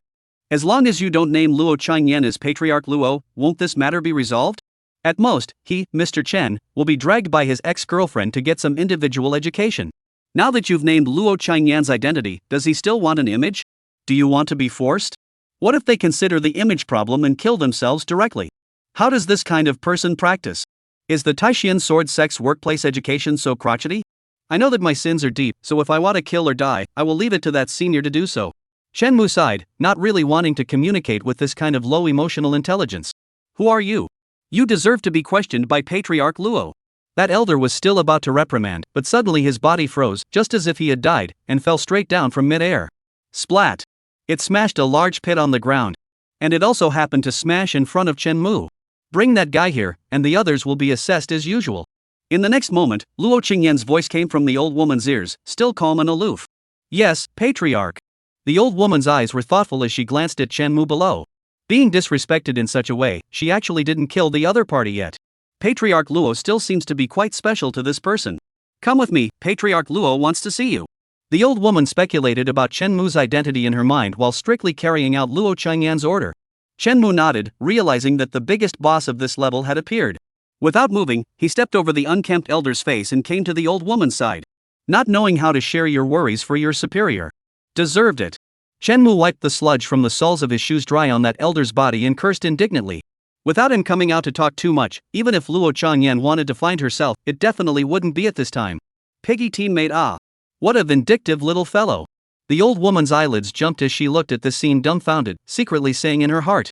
As long as you don't name Luo Changyan as Patriarch Luo, won't this matter be resolved? At most, he, Mr. Chen, will be dragged by his ex-girlfriend to get some individual education. Now that you've named Luo Changyan's identity, does he still want an image? Do you want to be forced? What if they consider the image problem and kill themselves directly? How does this kind of person practice? Is the Taishian sword sect's workplace education so crotchety? I know that my sins are deep, so if I want to kill or die, I will leave it to that senior to do so. Shenmue sighed, not really wanting to communicate with this kind of low emotional intelligence. Who are you? You deserve to be questioned by Patriarch Luo. That elder was still about to reprimand, but suddenly his body froze, just as if he had died, and fell straight down from mid-air. Splat! It smashed a large pit on the ground. And it also happened to smash in front of Shenmue. Bring that guy here, and the others will be assessed as usual. In the next moment, Luo Qingyan's voice came from the old woman's ears, still calm and aloof. Yes, Patriarch. The old woman's eyes were thoughtful as she glanced at Shenmue below. Being disrespected in such a way, she actually didn't kill the other party yet. Patriarch Luo still seems to be quite special to this person. Come with me, Patriarch Luo wants to see you. The old woman speculated about Shenmue's identity in her mind while strictly carrying out Luo Changyan's order. Shenmue nodded, realizing that the biggest boss of this level had appeared. Without moving, he stepped over the unkempt elder's face and came to the old woman's side. Not knowing how to share your worries for your superior. Deserved it. Shenmue wiped the sludge from the soles of his shoes dry on that elder's body and cursed indignantly. Without him coming out to talk too much, even if Luo Changyan wanted to find herself, it definitely wouldn't be at this time. Piggy teammate ah. What a vindictive little fellow. The old woman's eyelids jumped as she looked at this scene dumbfounded, secretly saying in her heart.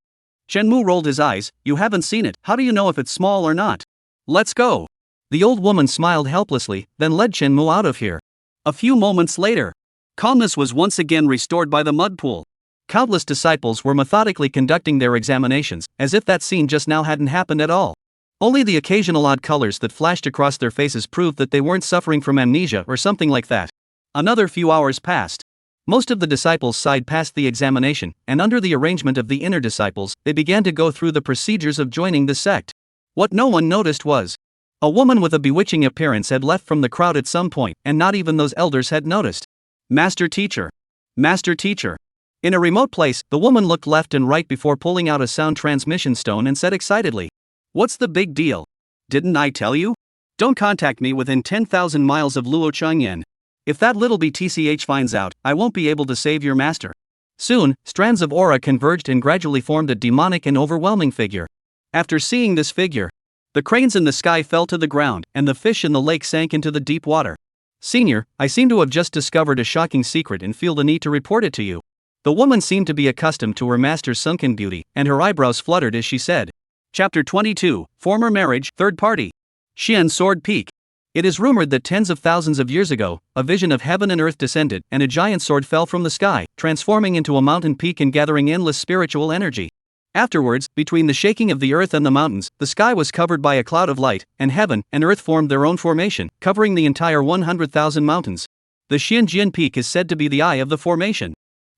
Shenmue rolled his eyes, you haven't seen it, how do you know if it's small or not? Let's go. The old woman smiled helplessly, then led Shenmue out of here. A few moments later, calmness was once again restored by the mud pool. Countless disciples were methodically conducting their examinations, as if that scene just now hadn't happened at all. Only the occasional odd colors that flashed across their faces proved that they weren't suffering from amnesia or something like that. Another few hours passed. Most of the disciples sighed past the examination, and under the arrangement of the inner disciples, they began to go through the procedures of joining the sect. What no one noticed was, a woman with a bewitching appearance had left from the crowd at some point, and not even those elders had noticed. Master Teacher. Master Teacher. In a remote place, the woman looked left and right before pulling out a sound transmission stone and said excitedly, what's the big deal? Didn't I tell you? Don't contact me within 10,000 miles of Luo Changyan. If that little BTCH finds out, I won't be able to save your master. Soon, strands of aura converged and gradually formed a demonic and overwhelming figure. After seeing this figure, the cranes in the sky fell to the ground, and the fish in the lake sank into the deep water. Senior, I seem to have just discovered a shocking secret and feel the need to report it to you. The woman seemed to be accustomed to her master's sunken beauty, and her eyebrows fluttered as she said. Chapter 22, Former Marriage, Third Party. Xian Sword Peak. It is rumored that tens of thousands of years ago, a vision of heaven and earth descended, and a giant sword fell from the sky, transforming into a mountain peak and gathering endless spiritual energy. Afterwards, between the shaking of the earth and the mountains, the sky was covered by a cloud of light, and heaven and earth formed their own formation, covering the entire 100,000 mountains. The Xianjian Peak is said to be the eye of the formation.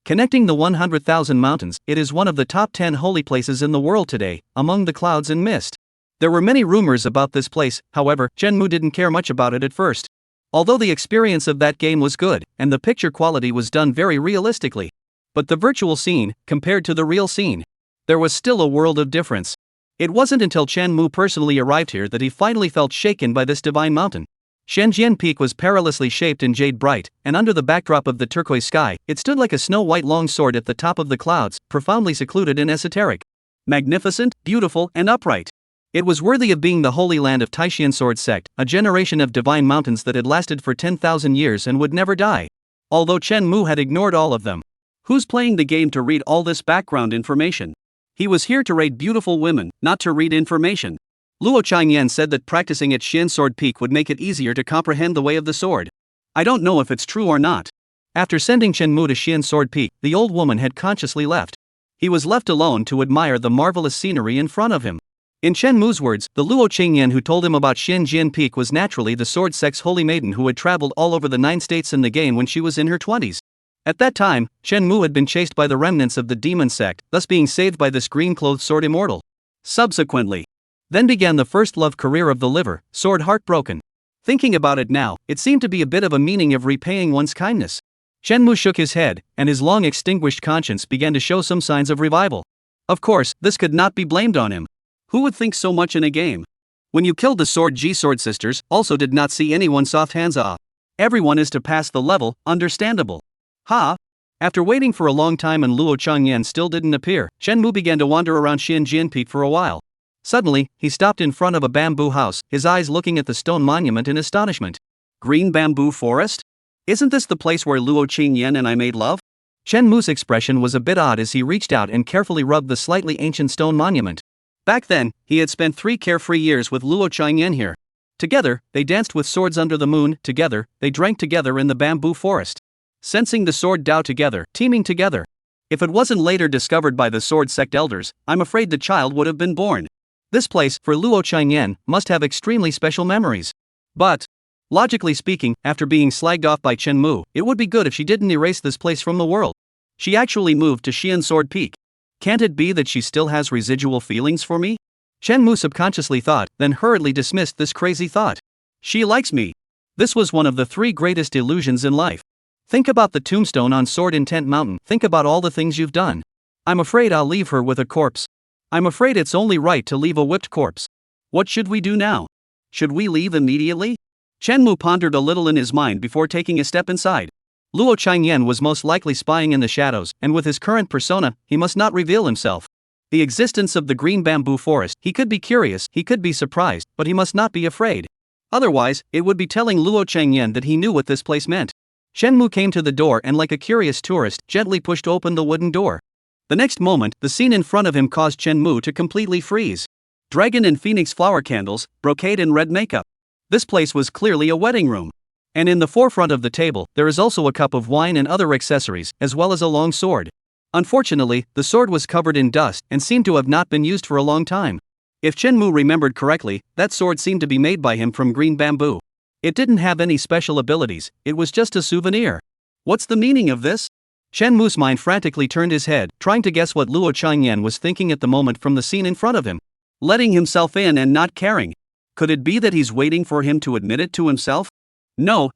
Connecting the 100,000 mountains, it is one of the top 10 holy places in the world today, among the clouds and mist. There were many rumors about this place, however, Shenmue didn't care much about it at first. Although the experience of that game was good, and the picture quality was done very realistically. But the virtual scene, compared to the real scene, there was still a world of difference. It wasn't until Shenmue personally arrived here that he finally felt shaken by this divine mountain. Xianjian Peak was perilously shaped in jade bright, and under the backdrop of the turquoise sky, it stood like a snow-white long sword at the top of the clouds, profoundly secluded and esoteric. Magnificent, beautiful, and upright. It was worthy of being the holy land of Taishan Sword Sect, a generation of divine mountains that had lasted for 10,000 years and would never die. Although Shenmue had ignored all of them. Who's playing the game to read all this background information? He was here to raid beautiful women, not to read information. Luo Changyan said that practicing at Xian Sword Peak would make it easier to comprehend the way of the sword. I don't know if it's true or not. After sending Shenmue to Xian Sword Peak, the old woman had consciously left. He was left alone to admire the marvelous scenery in front of him. In Shenmue's words, the Luo Changyan who told him about Xianjian Peak was naturally the Sword Sect's holy maiden who had traveled all over the 9 states in the game when she was in her 20s. At that time, Shenmue had been chased by the remnants of the demon sect, thus being saved by this green-clothed sword immortal. Subsequently, then began the first love career of the liver, Sword Heartbroken. Thinking about it now, it seemed to be a bit of a meaning of repaying one's kindness. Shenmue shook his head, and his long-extinguished conscience began to show some signs of revival. Of course, this could not be blamed on him. Who would think so much in a game? When you killed the Sword G Sword Sisters, also did not see anyone soft hands ah. Everyone is to pass the level, understandable. Ha! After waiting for a long time and Luo Changyan still didn't appear, Shenmue began to wander around Xianjian Peak for a while. Suddenly, he stopped in front of a bamboo house, his eyes looking at the stone monument in astonishment. Green bamboo forest? Isn't this the place where Luo Changyan and I made love? Shenmue's expression was a bit odd as he reached out and carefully rubbed the slightly ancient stone monument. Back then, he had spent 3 carefree years with Luo Changyan here. Together, they danced with swords under the moon, together, they drank together in the bamboo forest. Sensing the sword Dao together, teaming together. If it wasn't later discovered by the Sword Sect elders, I'm afraid the child would have been born. This place, for Luo Changyan, must have extremely special memories. But, logically speaking, after being slagged off by Shenmue, it would be good if she didn't erase this place from the world. She actually moved to Xian Sword Peak. Can't it be that she still has residual feelings for me? Shenmue subconsciously thought, then hurriedly dismissed this crazy thought. She likes me. This was one of the 3 greatest illusions in life. Think about the tombstone on Sword Intent Mountain, think about all the things you've done. I'm afraid I'll leave her with a corpse. I'm afraid it's only right to leave a whipped corpse. What should we do now? Should we leave immediately? Shenmue pondered a little in his mind before taking a step inside. Luo Changyan was most likely spying in the shadows, and with his current persona, he must not reveal himself. The existence of the green bamboo forest, he could be curious, he could be surprised, but he must not be afraid. Otherwise, it would be telling Luo Changyan that he knew what this place meant. Shenmue came to the door and, like a curious tourist, gently pushed open the wooden door. The next moment, the scene in front of him caused Shenmue to completely freeze. Dragon and phoenix flower candles, brocade and red makeup. This place was clearly a wedding room. And in the forefront of the table, there is also a cup of wine and other accessories, as well as a long sword. Unfortunately, the sword was covered in dust and seemed to have not been used for a long time. If Shenmue remembered correctly, that sword seemed to be made by him from green bamboo. It didn't have any special abilities, it was just a souvenir. What's the meaning of this? Shenmue's mind frantically turned his head, trying to guess what Luo Changyan was thinking at the moment from the scene in front of him. Letting himself in and not caring. Could it be that he's waiting for him to admit it to himself? No.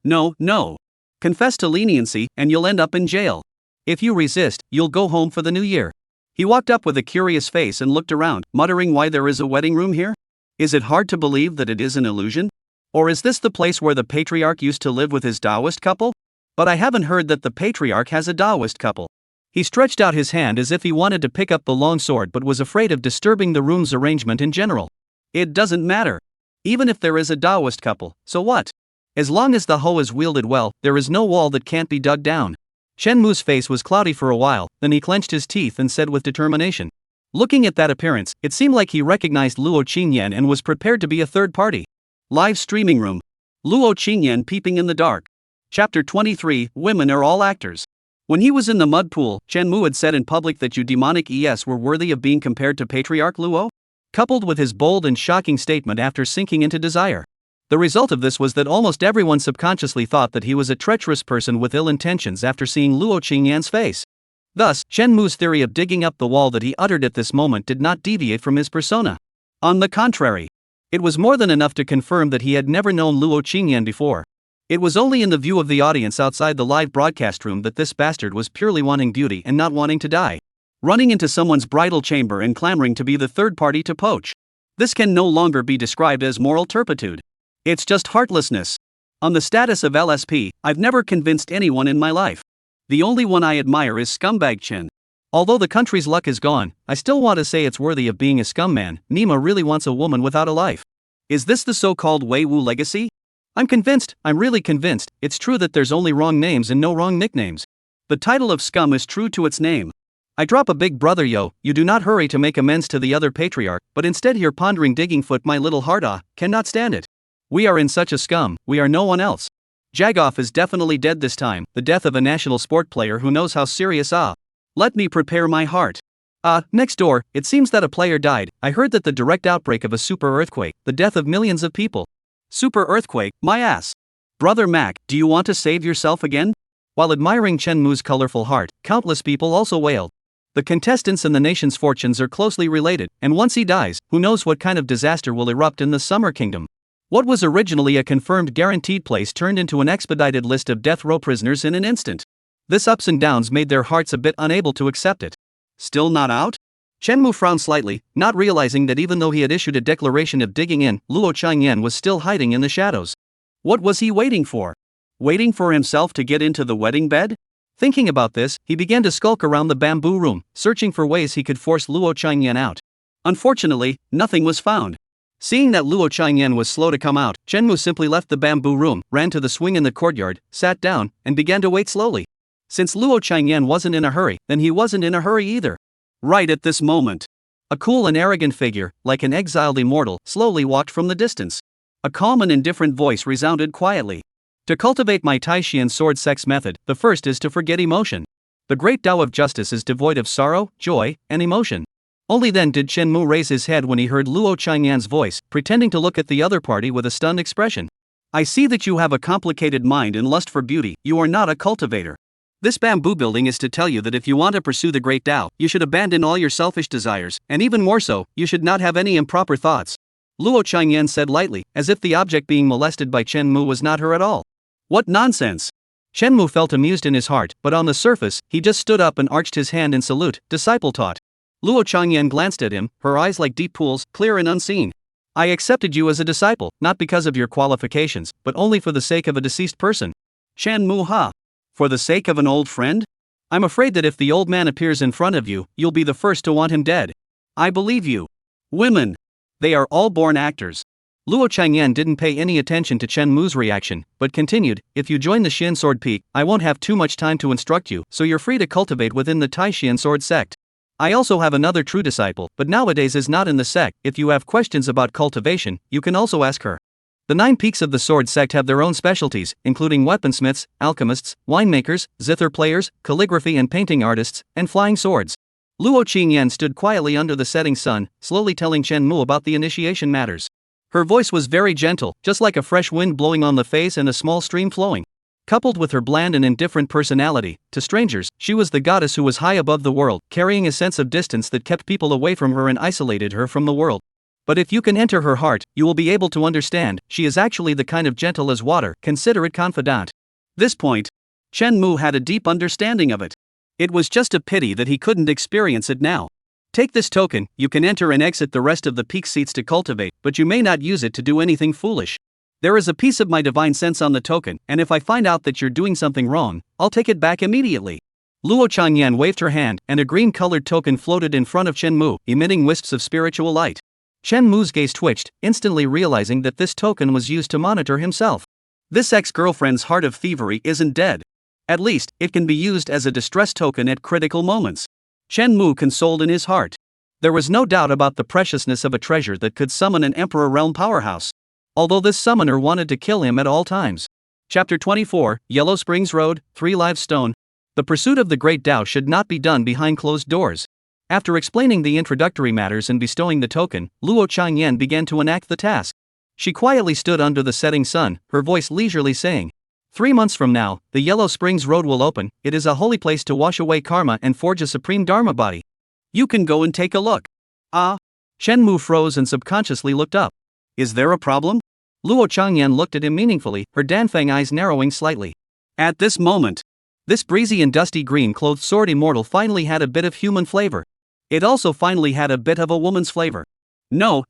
Confess to leniency, and you'll end up in jail. If you resist, you'll go home for the new year. He walked up with a curious face and looked around, muttering why there is a wedding room here? Is it hard to believe that it is an illusion? Or is this the place where the patriarch used to live with his Taoist couple? But I haven't heard that the patriarch has a Taoist couple. He stretched out his hand as if he wanted to pick up the long sword but was afraid of disturbing the room's arrangement in general. It doesn't matter. Even if there is a Taoist couple, so what? As long as the hoe is wielded well, there is no wall that can't be dug down. Shenmue's face was cloudy for a while, then he clenched his teeth and said with determination. Looking at that appearance, it seemed like he recognized Luo Qingyan and was prepared to be a third party. Live streaming room. Luo Qingyan peeping in the dark. Chapter 23, Women are all actors. When he was in the mud pool, Shenmue had said in public that you demonic ES were worthy of being compared to Patriarch Luo? Coupled with his bold and shocking statement after sinking into desire. The result of this was that almost everyone subconsciously thought that he was a treacherous person with ill intentions after seeing Luo Qingyan's face. Thus, Shenmue's theory of digging up the wall that he uttered at this moment did not deviate from his persona. On the contrary, it was more than enough to confirm that he had never known Luo Qingyan before. It was only in the view of the audience outside the live broadcast room that this bastard was purely wanting beauty and not wanting to die. Running into someone's bridal chamber and clamoring to be the third party to poach. This can no longer be described as moral turpitude. It's just heartlessness. On the status of LSP, I've never convinced anyone in my life. The only one I admire is Scumbag Chen. Although the country's luck is gone, I still want to say it's worthy of being a scumman. Nima really wants a woman without a life. Is this the so-called Wei Wu legacy? I'm really convinced, it's true that there's only wrong names and no wrong nicknames. The title of scum is true to its name. I drop a big brother yo, you do not hurry to make amends to the other patriarch, but instead here pondering digging foot my little heart cannot stand it. We are in such a scum, we are no one else. Jagoff is definitely dead this time, the death of a national sport player who knows how serious Let me prepare my heart. Next door, it seems that a player died. I heard that the direct outbreak of a super earthquake, the death of millions of people. Super earthquake, my ass. Brother Mac, do you want to save yourself again? While admiring Shenmue's colorful heart, countless people also wailed. The contestants and the nation's fortunes are closely related, and once he dies, who knows what kind of disaster will erupt in the Summer Kingdom. What was originally a confirmed guaranteed place turned into an expedited list of death row prisoners in an instant. This ups and downs made their hearts a bit unable to accept it. Still not out? Shenmue frowned slightly, not realizing that even though he had issued a declaration of digging in, Luo Changyan was still hiding in the shadows. What was he waiting for? Waiting for himself to get into the wedding bed? Thinking about this, he began to skulk around the bamboo room, searching for ways he could force Luo Changyan out. Unfortunately, nothing was found. Seeing that Luo Changyan was slow to come out, Shenmue simply left the bamboo room, ran to the swing in the courtyard, sat down, and began to wait slowly. Since Luo Changyan wasn't in a hurry, then he wasn't in a hurry either. Right at this moment, a cool and arrogant figure, like an exiled immortal, slowly walked from the distance. A calm and indifferent voice resounded quietly. To cultivate my Taishian sword sex method, the first is to forget emotion. The great Tao of justice is devoid of sorrow, joy, and emotion. Only then did Shenmue raise his head when he heard Luo Changyan's voice, pretending to look at the other party with a stunned expression. I see that you have a complicated mind and lust for beauty, you are not a cultivator. This bamboo building is to tell you that if you want to pursue the great Tao, you should abandon all your selfish desires, and even more so, you should not have any improper thoughts. Luo Changyan said lightly, as if the object being molested by Shenmue was not her at all. What nonsense! Shenmue felt amused in his heart, but on the surface, he just stood up and arched his hand in salute, disciple taught. Luo Changyan glanced at him, her eyes like deep pools, clear and unseen. I accepted you as a disciple, not because of your qualifications, but only for the sake of a deceased person. Shenmue ha. For the sake of an old friend? I'm afraid that if the old man appears in front of you, you'll be the first to want him dead. I believe you. Women. They are all born actors. Luo Changyan didn't pay any attention to Chen Mu's reaction, but continued, if you join the Xin Sword Peak, I won't have too much time to instruct you, so you're free to cultivate within the Tai Xian Sword sect. I also have another true disciple, but nowadays is not in the sect. If you have questions about cultivation, you can also ask her. The 9 peaks of the sword sect have their own specialties, including weaponsmiths, alchemists, winemakers, zither players, calligraphy and painting artists, and flying swords. Luo Qingyan stood quietly under the setting sun, slowly telling Chen Mu about the initiation matters. Her voice was very gentle, just like a fresh wind blowing on the face and a small stream flowing. Coupled with her bland and indifferent personality, to strangers, she was the goddess who was high above the world, carrying a sense of distance that kept people away from her and isolated her from the world. But if you can enter her heart, you will be able to understand, she is actually the kind of gentle as water, considerate confidant. This point, Chen Mu had a deep understanding of it. It was just a pity that he couldn't experience it now. Take this token, you can enter and exit the rest of the peak seats to cultivate, but you may not use it to do anything foolish. There is a piece of my divine sense on the token, and if I find out that you're doing something wrong, I'll take it back immediately. Luo Changyan waved her hand, and a green-colored token floated in front of Chen Mu, emitting wisps of spiritual light. Chen Mu's gaze twitched, instantly realizing that this token was used to monitor himself. This ex-girlfriend's heart of thievery isn't dead. At least, it can be used as a distress token at critical moments. Chen Mu consoled in his heart. There was no doubt about the preciousness of a treasure that could summon an Emperor Realm powerhouse. Although this summoner wanted to kill him at all times. Chapter 24, Yellow Springs Road, 3 Live Stone. The pursuit of the Great Tao should not be done behind closed doors. After explaining the introductory matters and bestowing the token, Luo Changyan began to enact the task. She quietly stood under the setting sun, her voice leisurely saying, 3 months from now, the Yellow Springs Road will open. It is a holy place to wash away karma and forge a supreme dharma body. You can go and take a look. Ah? Chen Mu froze and subconsciously looked up. Is there a problem? Luo Changyan looked at him meaningfully, her Danfeng eyes narrowing slightly. At this moment, this breezy and dusty green-clothed sword immortal finally had a bit of human flavor. It also finally had a bit of a woman's flavor. No.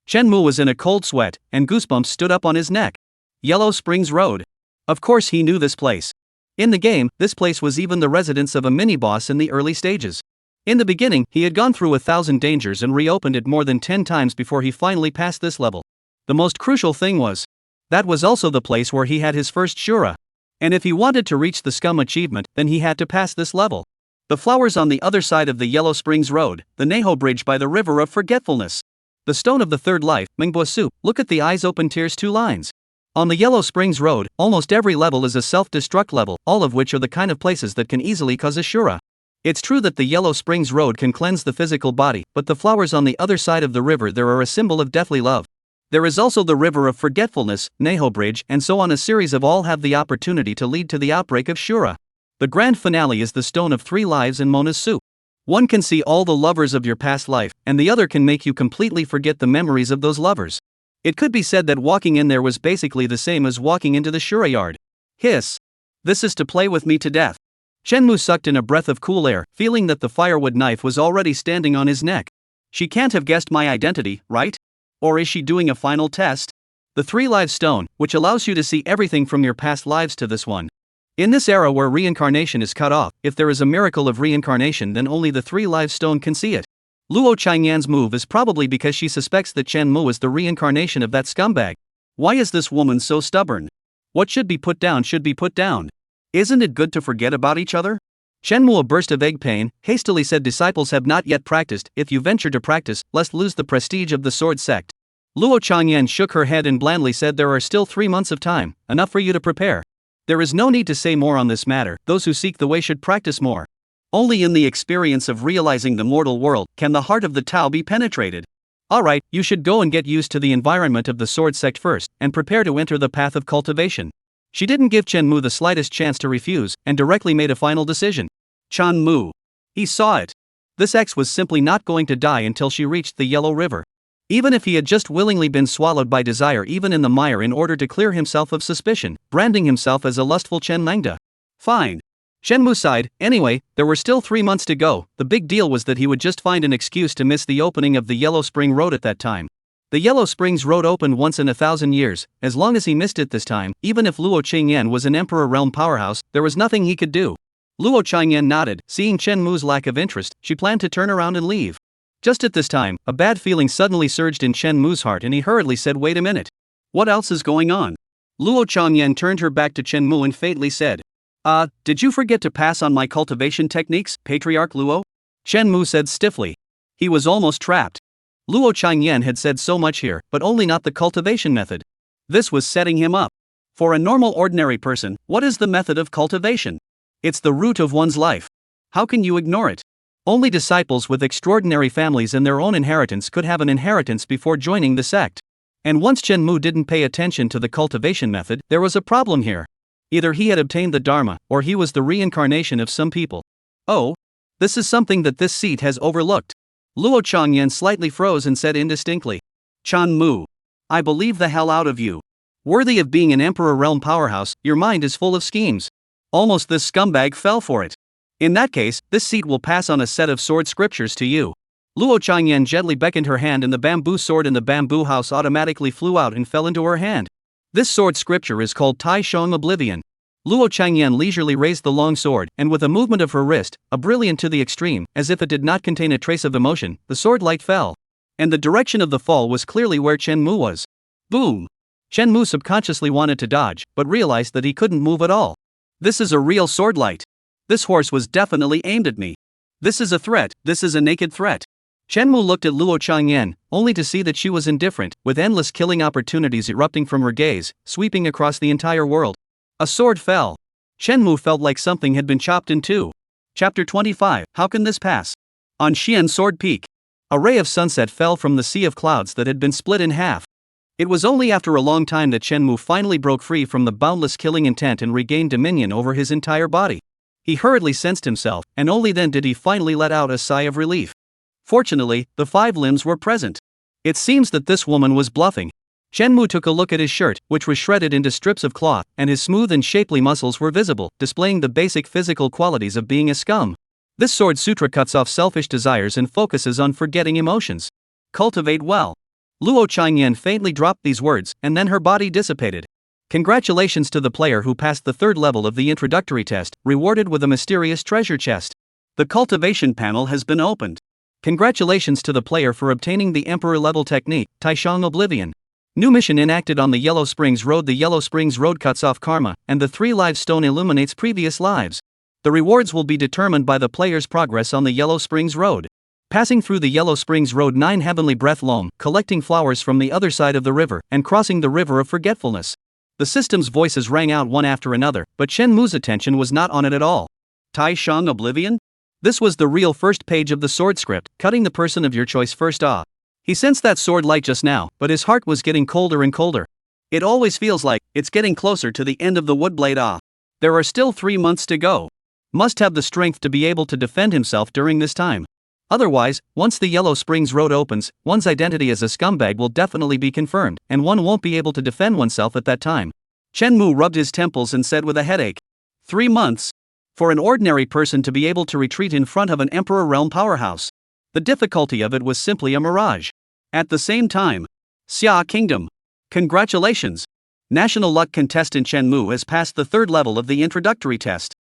Chen Mu was in a cold sweat, and goosebumps stood up on his neck. Yellow Springs Road. Of course he knew this place. In the game, this place was even the residence of a mini-boss in the early stages. In the beginning, he had gone through 1,000 dangers and reopened it more than 10 times before he finally passed this level. The most crucial thing was, that was also the place where he had his first Shura. And if he wanted to reach the Scum achievement, then he had to pass this level. The flowers on the other side of the Yellow Springs Road, the Neho Bridge by the River of Forgetfulness. The Stone of the Third Life, Manhwa Soup, look at the eyes open tears 2 lines. On the Yellow Springs Road, almost every level is a self-destruct level, all of which are the kind of places that can easily cause a Shura. It's true that the Yellow Springs Road can cleanse the physical body, but the flowers on the other side of the river there are a symbol of deathly love. There is also the River of Forgetfulness, Neho Bridge, and so on. A series of all have the opportunity to lead to the outbreak of Shura. The grand finale is the Stone of 3 Lives in Mona's Soup. One can see all the lovers of your past life, and the other can make you completely forget the memories of those lovers. It could be said that walking in there was basically the same as walking into the Shura yard. Hiss. This is to play with me to death. Chen Mu sucked in a breath of cool air, feeling that the firewood knife was already standing on his neck. She can't have guessed my identity, right? Or is she doing a final test? The 3 Lives Stone, which allows you to see everything from your past lives to this one. In this era where reincarnation is cut off, if there is a miracle of reincarnation then only the 3 Lives Stone can see it. Luo Changyan's move is probably because she suspects that Chen Mu is the reincarnation of that scumbag. Why is this woman so stubborn? What should be put down should be put down. Isn't it good to forget about each other? Chen Mu, a burst of egg pain, hastily said, disciples have not yet practiced. If you venture to practice, lest lose the prestige of the sword sect. Luo Changyan shook her head and blandly said, there are still 3 months of time, enough for you to prepare. There is no need to say more on this matter. Those who seek the way should practice more. Only in the experience of realizing the mortal world can the heart of the Tao be penetrated. Alright, you should go and get used to the environment of the sword sect first, and prepare to enter the path of cultivation. She didn't give Chen Mu the slightest chance to refuse, and directly made a final decision. Chen Mu. He saw it. This ex was simply not going to die until she reached the Yellow River. Even if he had just willingly been swallowed by desire even in the mire in order to clear himself of suspicion, branding himself as a lustful Chen Langda. Fine. Shenmue sighed. Anyway, there were still 3 months to go. The big deal was that he would just find an excuse to miss the opening of the Yellow Spring Road at that time. The Yellow Springs Road opened once in 1,000 years. As long as he missed it this time, even if Luo Qingyan was an Emperor Realm powerhouse, there was nothing he could do. Luo Qingyan nodded. Seeing Shenmue's lack of interest, she planned to turn around and leave. Just at this time, a bad feeling suddenly surged in Shenmue's heart and he hurriedly said, "Wait a minute. What else is going on?" Luo Qingyan turned her back to Shenmue and faintly said, did you forget to pass on my cultivation techniques, Patriarch Luo?" Shenmue said stiffly. He was almost trapped. Luo Qingyan had said so much here, but only not the cultivation method. This was setting him up. For a normal ordinary person, what is the method of cultivation? It's the root of one's life. How can you ignore it? Only disciples with extraordinary families and their own inheritance could have an inheritance before joining the sect. And once Shenmue didn't pay attention to the cultivation method, there was a problem here. Either he had obtained the Dharma, or he was the reincarnation of some people. Oh, this is something that this seat has overlooked. Luo Qingyan slightly froze and said indistinctly, "Shenmue, I believe the hell out of you. Worthy of being an Emperor Realm powerhouse, your mind is full of schemes. Almost this scumbag fell for it. In that case, this seat will pass on a set of sword scriptures to you." Luo Qingyan gently beckoned her hand and the bamboo sword in the bamboo house automatically flew out and fell into her hand. This sword scripture is called Tai Shong Oblivion. Luo Qingyan leisurely raised the long sword, and with a movement of her wrist, a brilliant to the extreme, as if it did not contain a trace of emotion, the sword light fell. And the direction of the fall was clearly where Shenmue was. Boom! Shenmue subconsciously wanted to dodge, but realized that he couldn't move at all. This is a real sword light. This horse was definitely aimed at me. This is a threat, this is a naked threat. Shenmue looked at Luo Qingyan, only to see that she was indifferent, with endless killing opportunities erupting from her gaze, sweeping across the entire world. A sword fell. Shenmue felt like something had been chopped in two. Chapter 25, How Can This Pass? On Xian Sword Peak. A ray of sunset fell from the sea of clouds that had been split in half. It was only after a long time that Shenmue finally broke free from the boundless killing intent and regained dominion over his entire body. He hurriedly sensed himself, and only then did he finally let out a sigh of relief. Fortunately, the 5 limbs were present. It seems that this woman was bluffing. Shenmue took a look at his shirt, which was shredded into strips of cloth, and his smooth and shapely muscles were visible, displaying the basic physical qualities of being a scum. This sword sutra cuts off selfish desires and focuses on forgetting emotions. Cultivate well. Luo Qingyan faintly dropped these words, and then her body dissipated. Congratulations to the player who passed the 3rd level of the introductory test, rewarded with a mysterious treasure chest. The cultivation panel has been opened. Congratulations to the player for obtaining the Emperor level technique, Tai Shong Oblivion. New mission enacted on the Yellow Springs Road. The Yellow Springs Road cuts off karma, and the 3 live stone illuminates previous lives. The rewards will be determined by the player's progress on the Yellow Springs Road. Passing through the Yellow Springs Road 9 Heavenly Breath Loam, collecting flowers from the other side of the river, and crossing the River of Forgetfulness. The system's voices rang out one after another, but Shenmue's attention was not on it at all. Tai Shong Oblivion? This was the real first page of the sword script, cutting the person of your choice first off. He sensed that sword light just now, but his heart was getting colder and colder. It always feels like it's getting closer to the end of the wood blade off. There are still 3 months to go. Must have the strength to be able to defend himself during this time. Otherwise, once the Yellow Springs Road opens, one's identity as a scumbag will definitely be confirmed, and one won't be able to defend oneself at that time. Shenmue rubbed his temples and said with a headache, 3 months? For an ordinary person to be able to retreat in front of an Emperor Realm powerhouse. The difficulty of it was simply a mirage. At the same time, Xia Kingdom. Congratulations! National Luck contestant Shenmue has passed the 3rd level of the introductory test.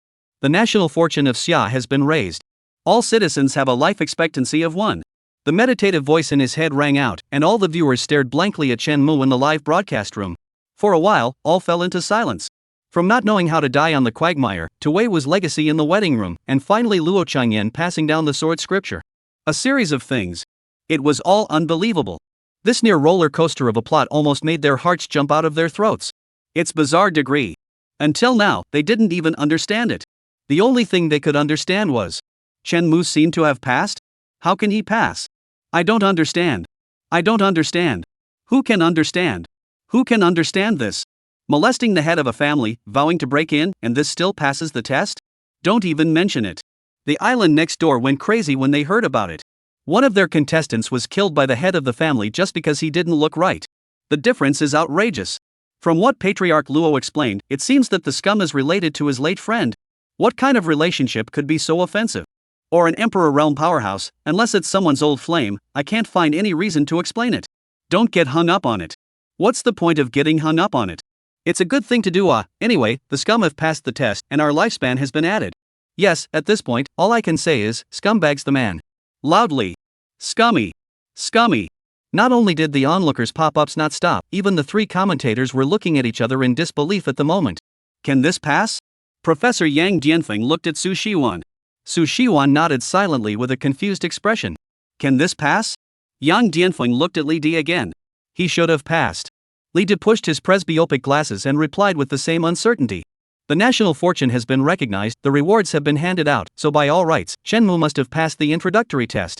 The national fortune of Xia has been raised. All citizens have a life expectancy of 1. The meditative voice in his head rang out, and all the viewers stared blankly at Shenmue in the live broadcast room. For a while, all fell into silence. From not knowing how to die on the quagmire, to Wei Wu's legacy in the wedding room, and finally Luo Qingyan passing down the sword scripture. A series of things. It was all unbelievable. This near roller coaster of a plot almost made their hearts jump out of their throats. Its bizarre degree. Until now, they didn't even understand it. The only thing they could understand was, Shenmue seemed to have passed? How can he pass? I don't understand. I don't understand. Who can understand? Who can understand this? Molesting the head of a family, vowing to break in, and this still passes the test? Don't even mention it. The island next door went crazy when they heard about it. One of their contestants was killed by the head of the family just because he didn't look right. The difference is outrageous. From what Patriarch Luo explained, it seems that the scum is related to his late friend. What kind of relationship could be so offensive? Or an Emperor Realm powerhouse, unless it's someone's old flame, I can't find any reason to explain it. Don't get hung up on it. What's the point of getting hung up on it? It's a good thing to do. Anyway, the scum have passed the test and our lifespan has been added. Yes, at this point, all I can say is, Scumbag's the man. Loudly. Scummy. Scummy. Not only did the onlookers' pop-ups not stop, even the three commentators were looking at each other in disbelief at the moment. Can this pass? Professor Yang Dianfeng looked at Su Shiwan. Su Shiwan nodded silently with a confused expression. Can this pass? Yang Dianfeng looked at Li Di again. He should have passed. Li Di pushed his presbyopic glasses and replied with the same uncertainty. The national fortune has been recognized, the rewards have been handed out, so by all rights, Shenmu must have passed the introductory test.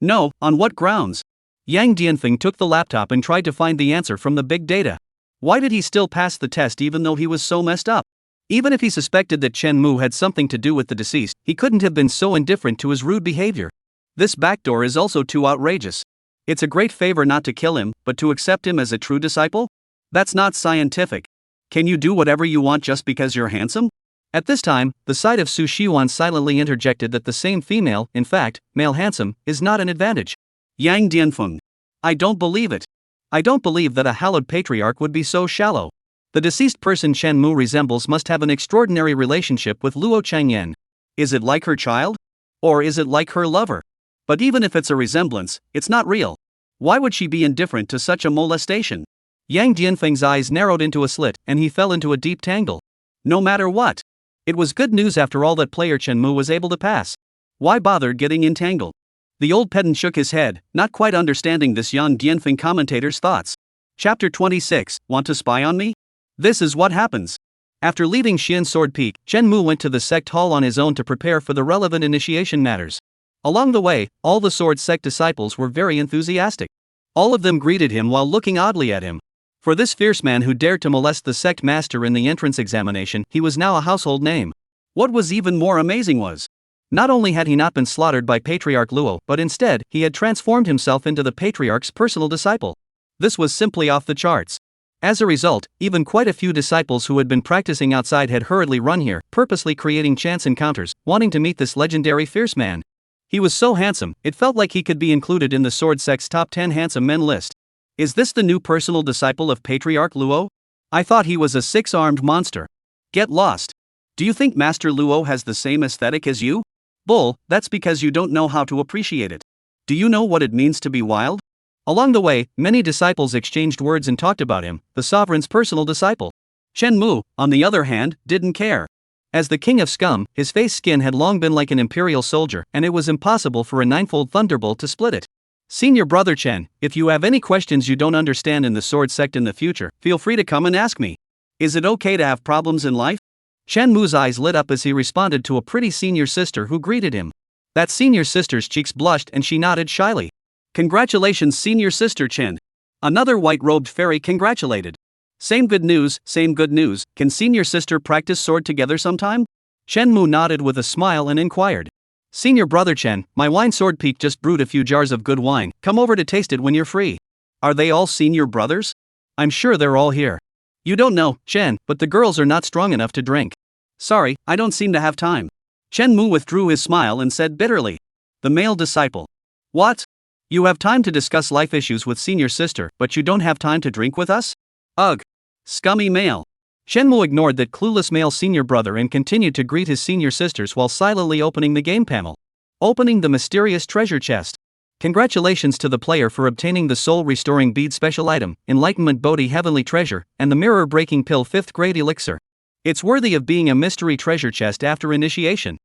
No, on what grounds? Yang Dianfeng took the laptop and tried to find the answer from the big data. Why did he still pass the test even though he was so messed up? Even if he suspected that Chen Mu had something to do with the deceased, he couldn't have been so indifferent to his rude behavior. This backdoor is also too outrageous. It's a great favor not to kill him, but to accept him as a true disciple? That's not scientific. Can you do whatever you want just because you're handsome? At this time, the side of Su Shiwan silently interjected that the same female, in fact, male handsome, is not an advantage. Yang Dianfeng. I don't believe it. I don't believe that a hallowed patriarch would be so shallow. The deceased person Chen Mu resembles must have an extraordinary relationship with Luo Changyan. Is it like her child? Or is it like her lover? But even if it's a resemblance, it's not real. Why would she be indifferent to such a molestation? Yang Dianfeng's eyes narrowed into a slit, and he fell into a deep tangle. No matter what. It was good news after all that player Chen Mu was able to pass. Why bother getting entangled? The old pedant shook his head, not quite understanding this Yang Dianfeng commentator's thoughts. Chapter 26, Want to spy on me? This is what happens. After leaving Xian Sword Peak, Chen Mu went to the sect hall on his own to prepare for the relevant initiation matters. Along the way, all the sword sect disciples were very enthusiastic. All of them greeted him while looking oddly at him. For this fierce man who dared to molest the sect master in the entrance examination, he was now a household name. What was even more amazing was, not only had he not been slaughtered by Patriarch Luo, but instead, he had transformed himself into the Patriarch's personal disciple. This was simply off the charts. As a result, even quite a few disciples who had been practicing outside had hurriedly run here, purposely creating chance encounters, wanting to meet this legendary fierce man. He was so handsome, it felt like he could be included in the sword sect's top 10 handsome men list. Is this the new personal disciple of Patriarch Luo? I thought he was a six-armed monster. Get lost. Do you think Master Luo has the same aesthetic as you? Bull, that's because you don't know how to appreciate it. Do you know what it means to be wild? Along the way, many disciples exchanged words and talked about him, the sovereign's personal disciple. Chen Mu, on the other hand, didn't care. As the king of scum, his face skin had long been like an imperial soldier, and it was impossible for a ninefold thunderbolt to split it. Senior brother Chen, if you have any questions you don't understand in the sword sect in the future, feel free to come and ask me. Is it okay to have problems in life? Chen Mu's eyes lit up as he responded to a pretty senior sister who greeted him. That senior sister's cheeks blushed and she nodded shyly. Congratulations, senior sister Chen. Another white-robed fairy congratulated. Same good news, same good news. Can senior sister practice sword together sometime? Chen Mu nodded with a smile and inquired. Senior brother Chen, my wine sword peak just brewed a few jars of good wine. Come over to taste it when you're free. Are they all senior brothers? I'm sure they're all here. You don't know, Chen, but the girls are not strong enough to drink. Sorry, I don't seem to have time. Chen Mu withdrew his smile and said bitterly. The male disciple. What? You have time to discuss life issues with senior sister, but you don't have time to drink with us? Ugh. Scummy male. Shenmu ignored that clueless male senior brother and continued to greet his senior sisters while silently opening the game panel. Opening the mysterious treasure chest. Congratulations to the player for obtaining the soul restoring bead special item, Enlightenment Bodhi Heavenly Treasure, and the mirror breaking pill 5th grade elixir. It's worthy of being a mystery treasure chest after initiation.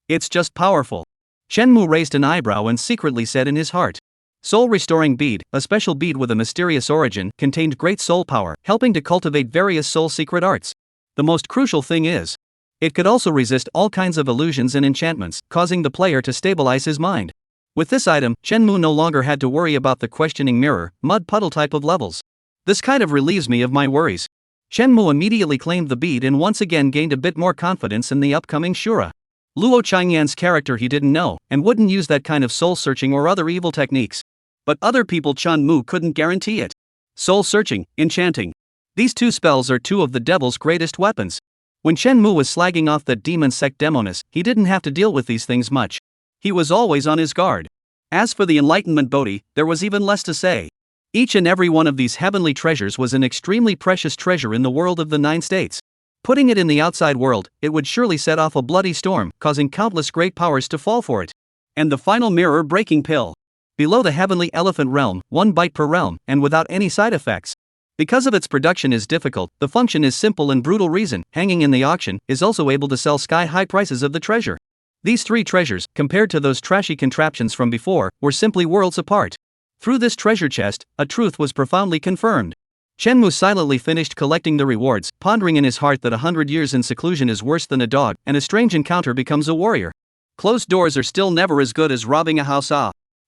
It's just powerful. Shenmu raised an eyebrow and secretly said in his heart. Soul restoring bead, a special bead with a mysterious origin, contained great soul power, helping to cultivate various soul secret arts. The most crucial thing is, it could also resist all kinds of illusions and enchantments, causing the player to stabilize his mind. With this item, Shenmu no longer had to worry about the questioning mirror, mud puddle type of levels. This kind of relieves me of my worries. Shenmu immediately claimed the bead and once again gained a bit more confidence in the upcoming Shura. Luo Changyan's character he didn't know, and wouldn't use that kind of soul-searching or other evil techniques. But other people Chen Mu couldn't guarantee it. Soul-searching, enchanting. These two spells are two of the devil's greatest weapons. When Chen Mu was slagging off that demon sect Demoness, he didn't have to deal with these things much. He was always on his guard. As for the Enlightenment Bodhi, there was even less to say. Each and every one of these heavenly treasures was an extremely precious treasure in the world of the 9 states. Putting it in the outside world, it would surely set off a bloody storm, causing countless great powers to fall for it. And the final mirror-breaking pill. Below the heavenly elephant realm, 1 bite per realm, and without any side effects. Because of its production is difficult, the function is simple and brutal. Reason, hanging in the auction, is also able to sell sky-high prices of the treasure. These 3 treasures, compared to those trashy contraptions from before, were simply worlds apart. Through this treasure chest, a truth was profoundly confirmed. Chen Mu silently finished collecting the rewards, pondering in his heart that 100 years in seclusion is worse than a dog, and a strange encounter becomes a warrior. Closed doors are still never as good as robbing a house.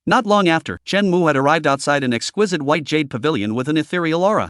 Not long after, Chen Mu had arrived outside an exquisite white jade pavilion with an ethereal aura.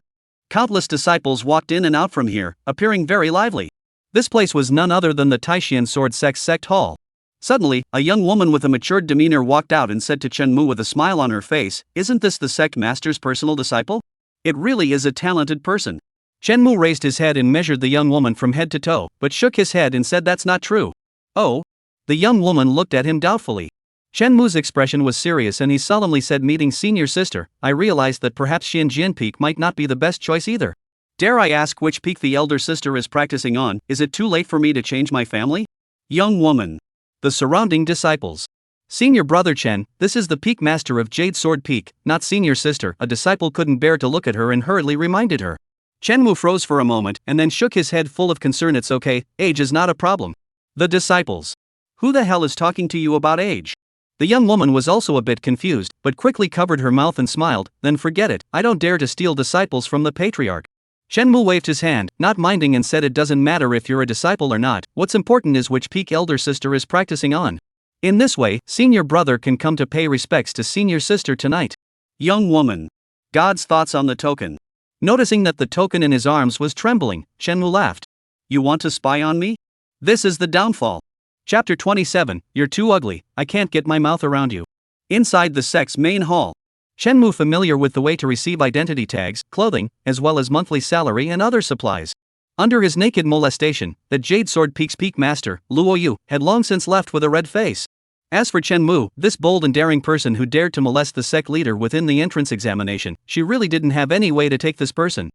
Countless disciples walked in and out from here, appearing very lively. This place was none other than the Taishian Sword Sect's sect hall. Suddenly, a young woman with a matured demeanor walked out and said to Chen Mu with a smile on her face, "Isn't this the sect master's personal disciple? It really is a talented person." Chen Mu raised his head and measured the young woman from head to toe, but shook his head and said that's not true. Oh? The young woman looked at him doubtfully. Chen Mu's expression was serious and he solemnly said, "Meeting senior sister, I realized that perhaps Xianjian peak might not be the best choice either. Dare I ask which peak the elder sister is practicing on? Is it too late for me to change my family?" Young woman. The surrounding disciples. Senior brother Chen, this is the peak master of Jade Sword Peak, not senior sister. A disciple couldn't bear to look at her and hurriedly reminded her. Chen Mu froze for a moment and then shook his head full of concern. It's okay, age is not a problem. The disciples. Who the hell is talking to you about age? The young woman was also a bit confused, but quickly covered her mouth and smiled. Then forget it, I don't dare to steal disciples from the patriarch. Chen Mu waved his hand, not minding, and said, "It doesn't matter if you're a disciple or not, what's important is which peak elder sister is practicing on. In this way, senior brother can come to pay respects to senior sister tonight." Young woman. God's thoughts on the token. Noticing that the token in his arms was trembling, Chen Mu laughed. "You want to spy on me? This is the downfall." Chapter 27, You're too ugly, I can't get my mouth around you. Inside the sect's main hall. Chen Mu, familiar with the way to receive identity tags, clothing, as well as monthly salary and other supplies. Under his naked molestation, the Jade Sword Peak's peak master, Luo Yu, had long since left with a red face. As for Chen Mu, this bold and daring person who dared to molest the sect leader within the entrance examination, she really didn't have any way to take this person.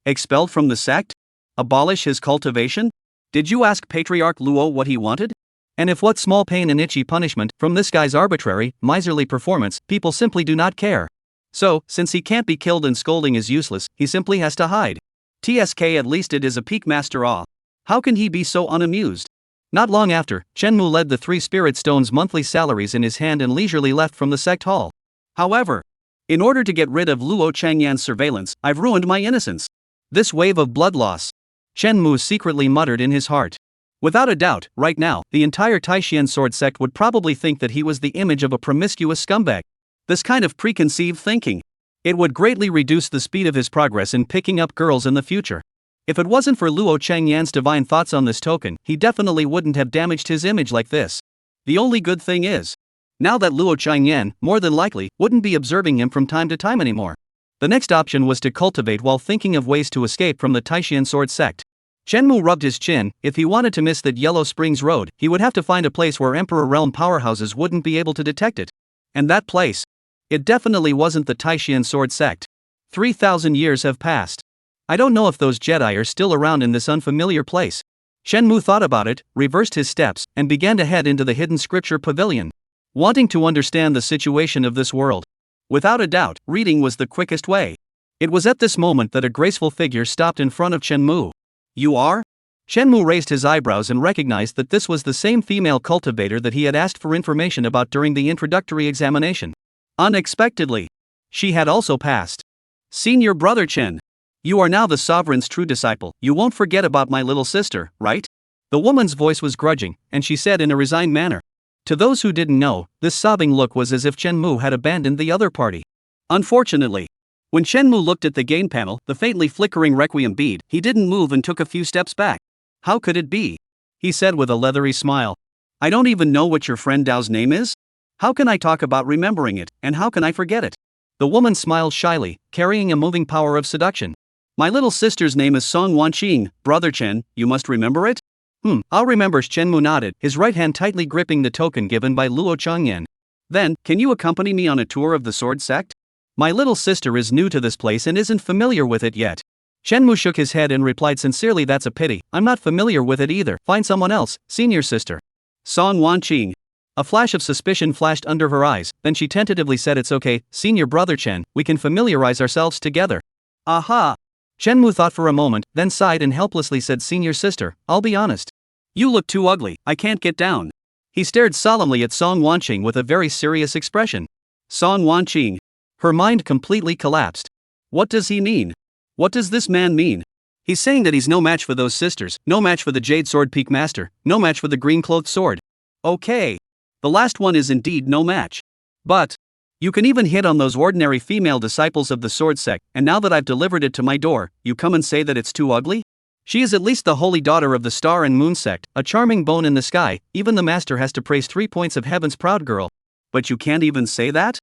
Expelled from the sect? Abolish his cultivation? Did you ask Patriarch Luo what he wanted? And if what small pain and itchy punishment from this guy's arbitrary, miserly performance, people simply do not care. So, since he can't be killed and scolding is useless, he simply has to hide. TSK, at least it is a peak master. How can he be so unamused? Not long after, Chen Mu led the 3 spirit stones' monthly salaries in his hand and leisurely left from the sect hall. However, in order to get rid of Luo Changyan's surveillance, I've ruined my innocence. This wave of blood loss. Chen Mu secretly muttered in his heart. Without a doubt, right now, the entire Taishian sword sect would probably think that he was the image of a promiscuous scumbag. This kind of preconceived thinking. It would greatly reduce the speed of his progress in picking up girls in the future. If it wasn't for Luo Changyan's divine thoughts on this token, he definitely wouldn't have damaged his image like this. The only good thing is, now that Luo Changyan, more than likely, wouldn't be observing him from time to time anymore. The next option was to cultivate while thinking of ways to escape from the Taishian sword sect. Chen Mu rubbed his chin. If he wanted to miss that Yellow Springs Road, he would have to find a place where Emperor Realm powerhouses wouldn't be able to detect it. And that place? It definitely wasn't the Taishian sword sect. 3,000 years have passed. I don't know if those Jedi are still around in this unfamiliar place. Chen Mu thought about it, reversed his steps, and began to head into the hidden scripture pavilion. Wanting to understand the situation of this world. Without a doubt, reading was the quickest way. It was at this moment that a graceful figure stopped in front of Chen Mu. "You are?" Chen Mu raised his eyebrows and recognized that this was the same female cultivator that he had asked for information about during the introductory examination. Unexpectedly, she had also passed. "Senior brother Chen. You are now the sovereign's true disciple. You won't forget about my little sister, right?" The woman's voice was grudging, and she said in a resigned manner. To those who didn't know, this sobbing look was as if Chen Mu had abandoned the other party. Unfortunately, when Chen Mu looked at the gain panel, the faintly flickering requiem bead, he didn't move and took a few steps back. "How could it be?" he said with a leathery smile. I don't even know what your friend Dao's name is? How can I talk about remembering it, and how can I forget it? The woman smiled shyly, carrying a moving power of seduction. My little sister's name is Song Wanqing, brother Chen, you must remember it? I'll remember. Shenmu nodded, his right hand tightly gripping the token given by Luo Changyan. Then, can you accompany me on a tour of the sword sect? My little sister is new to this place and isn't familiar with it yet. Shenmu shook his head and replied sincerely, that's a pity, I'm not familiar with it either, find someone else, senior sister. Song Wanqing. A flash of suspicion flashed under her eyes, then she tentatively said, it's okay, senior brother Chen, we can familiarize ourselves together. Aha! Shenmu thought for a moment, then sighed and helplessly said, senior sister, I'll be honest. You look too ugly, I can't get down. He stared solemnly at Song Wanqing with a very serious expression. Song Wanqing. Her mind completely collapsed. What does he mean? What does this man mean? He's saying that he's no match for those sisters, no match for the Jade Sword Peak Master, no match for the green-clothed sword. Okay. The last one is indeed no match. But you can even hit on those ordinary female disciples of the sword sect, and now that I've delivered it to my door, you come and say that it's too ugly? She is at least the holy daughter of the star and moon sect, a charming bone in the sky, even the master has to praise 3 points of heaven's proud girl. But you can't even say that?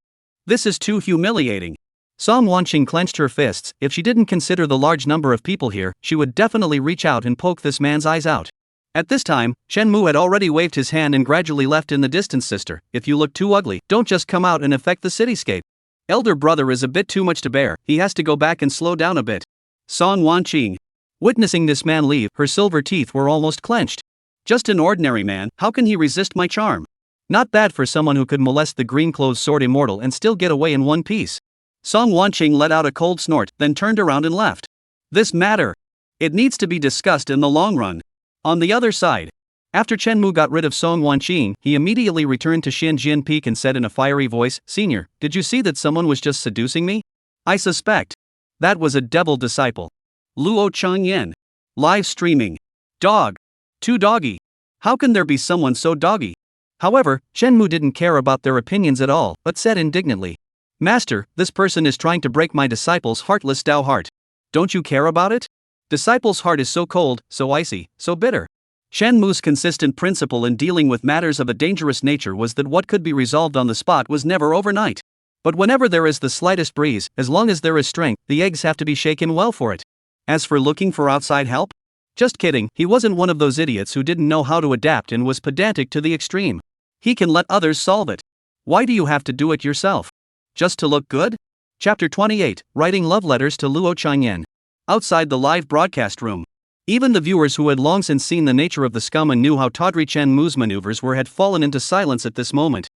This is too humiliating. Song Wanqing clenched her fists. If she didn't consider the large number of people here, she would definitely reach out and poke this man's eyes out. At this time, Shenmu had already waved his hand and gradually left in the distance. Sister, if you look too ugly, don't just come out and affect the cityscape. Elder brother is a bit too much to bear, he has to go back and slow down a bit. Song Wanqing. Witnessing this man leave, her silver teeth were almost clenched. Just an ordinary man, how can he resist my charm? Not bad for someone who could molest the green-clothed sword immortal and still get away in one piece. Song Wanqing let out a cold snort, then turned around and left. This matter. It needs to be discussed in the long run. On the other side, after Shenmu got rid of Song Wanqing, he immediately returned to Xinjian Peak and said in a fiery voice, Senior, did you see that someone was just seducing me? I suspect that was a devil disciple. Luo Changyan. Live streaming. Dog. Too doggy. How can there be someone so doggy? However, Shenmu didn't care about their opinions at all, but said indignantly, Master, this person is trying to break my disciple's heartless Dao heart. Don't you care about it? Disciple's heart is so cold, so icy, so bitter. Shenmu's consistent principle in dealing with matters of a dangerous nature was that what could be resolved on the spot was never overnight. But whenever there is the slightest breeze, as long as there is strength, the eggs have to be shaken well for it. As for looking for outside help? Just kidding, he wasn't one of those idiots who didn't know how to adapt and was pedantic to the extreme. He can let others solve it. Why do you have to do it yourself? Just to look good? Chapter 28, Writing Love Letters to Luo Changyan. Outside the live broadcast room. Even the viewers who had long since seen the nature of the scum and knew how tawdry Shenmu's maneuvers were had fallen into silence at this moment.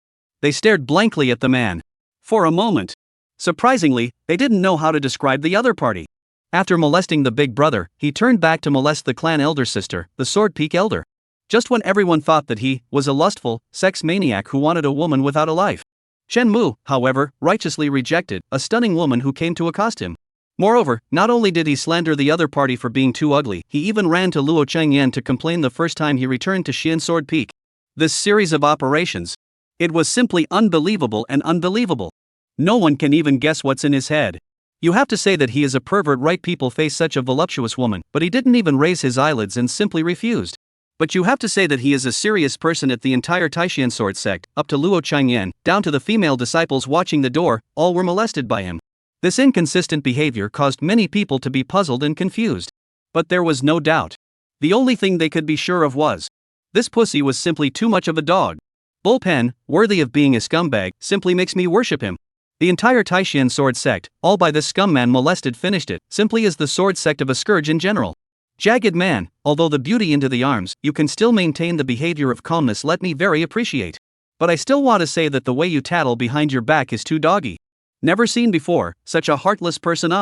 They stared blankly at the man. For a moment. Surprisingly, they didn't know how to describe the other party. After molesting the big brother, he turned back to molest the clan elder sister, the Sword Peak elder. Just when everyone thought that he was a lustful, sex maniac who wanted a woman without a life. Shenmu, however, righteously rejected a stunning woman who came to accost him. Moreover, not only did he slander the other party for being too ugly, he even ran to Luo Changyan to complain the first time he returned to Xian Sword Peak. This series of operations. It was simply unbelievable and unbelievable. No one can even guess what's in his head. You have to say that he is a pervert, right? People face such a voluptuous woman, but he didn't even raise his eyelids and simply refused. But you have to say that he is a serious person. At the entire Taishan sword sect, up to Luo Changyan, down to the female disciples watching the door, all were molested by him. This inconsistent behavior caused many people to be puzzled and confused. But there was no doubt. The only thing they could be sure of was, this pussy was simply too much of a dog. Bullpen, worthy of being a scumbag, simply makes me worship him. The entire Taishan sword sect, all by this scum man molested, finished it, simply as the sword sect of a scourge in general. Jagged man, although the beauty into the arms, you can still maintain the behavior of calmness, let me very appreciate. But I still want to say that the way you tattle behind your back is too doggy. Never seen before, such a heartless person.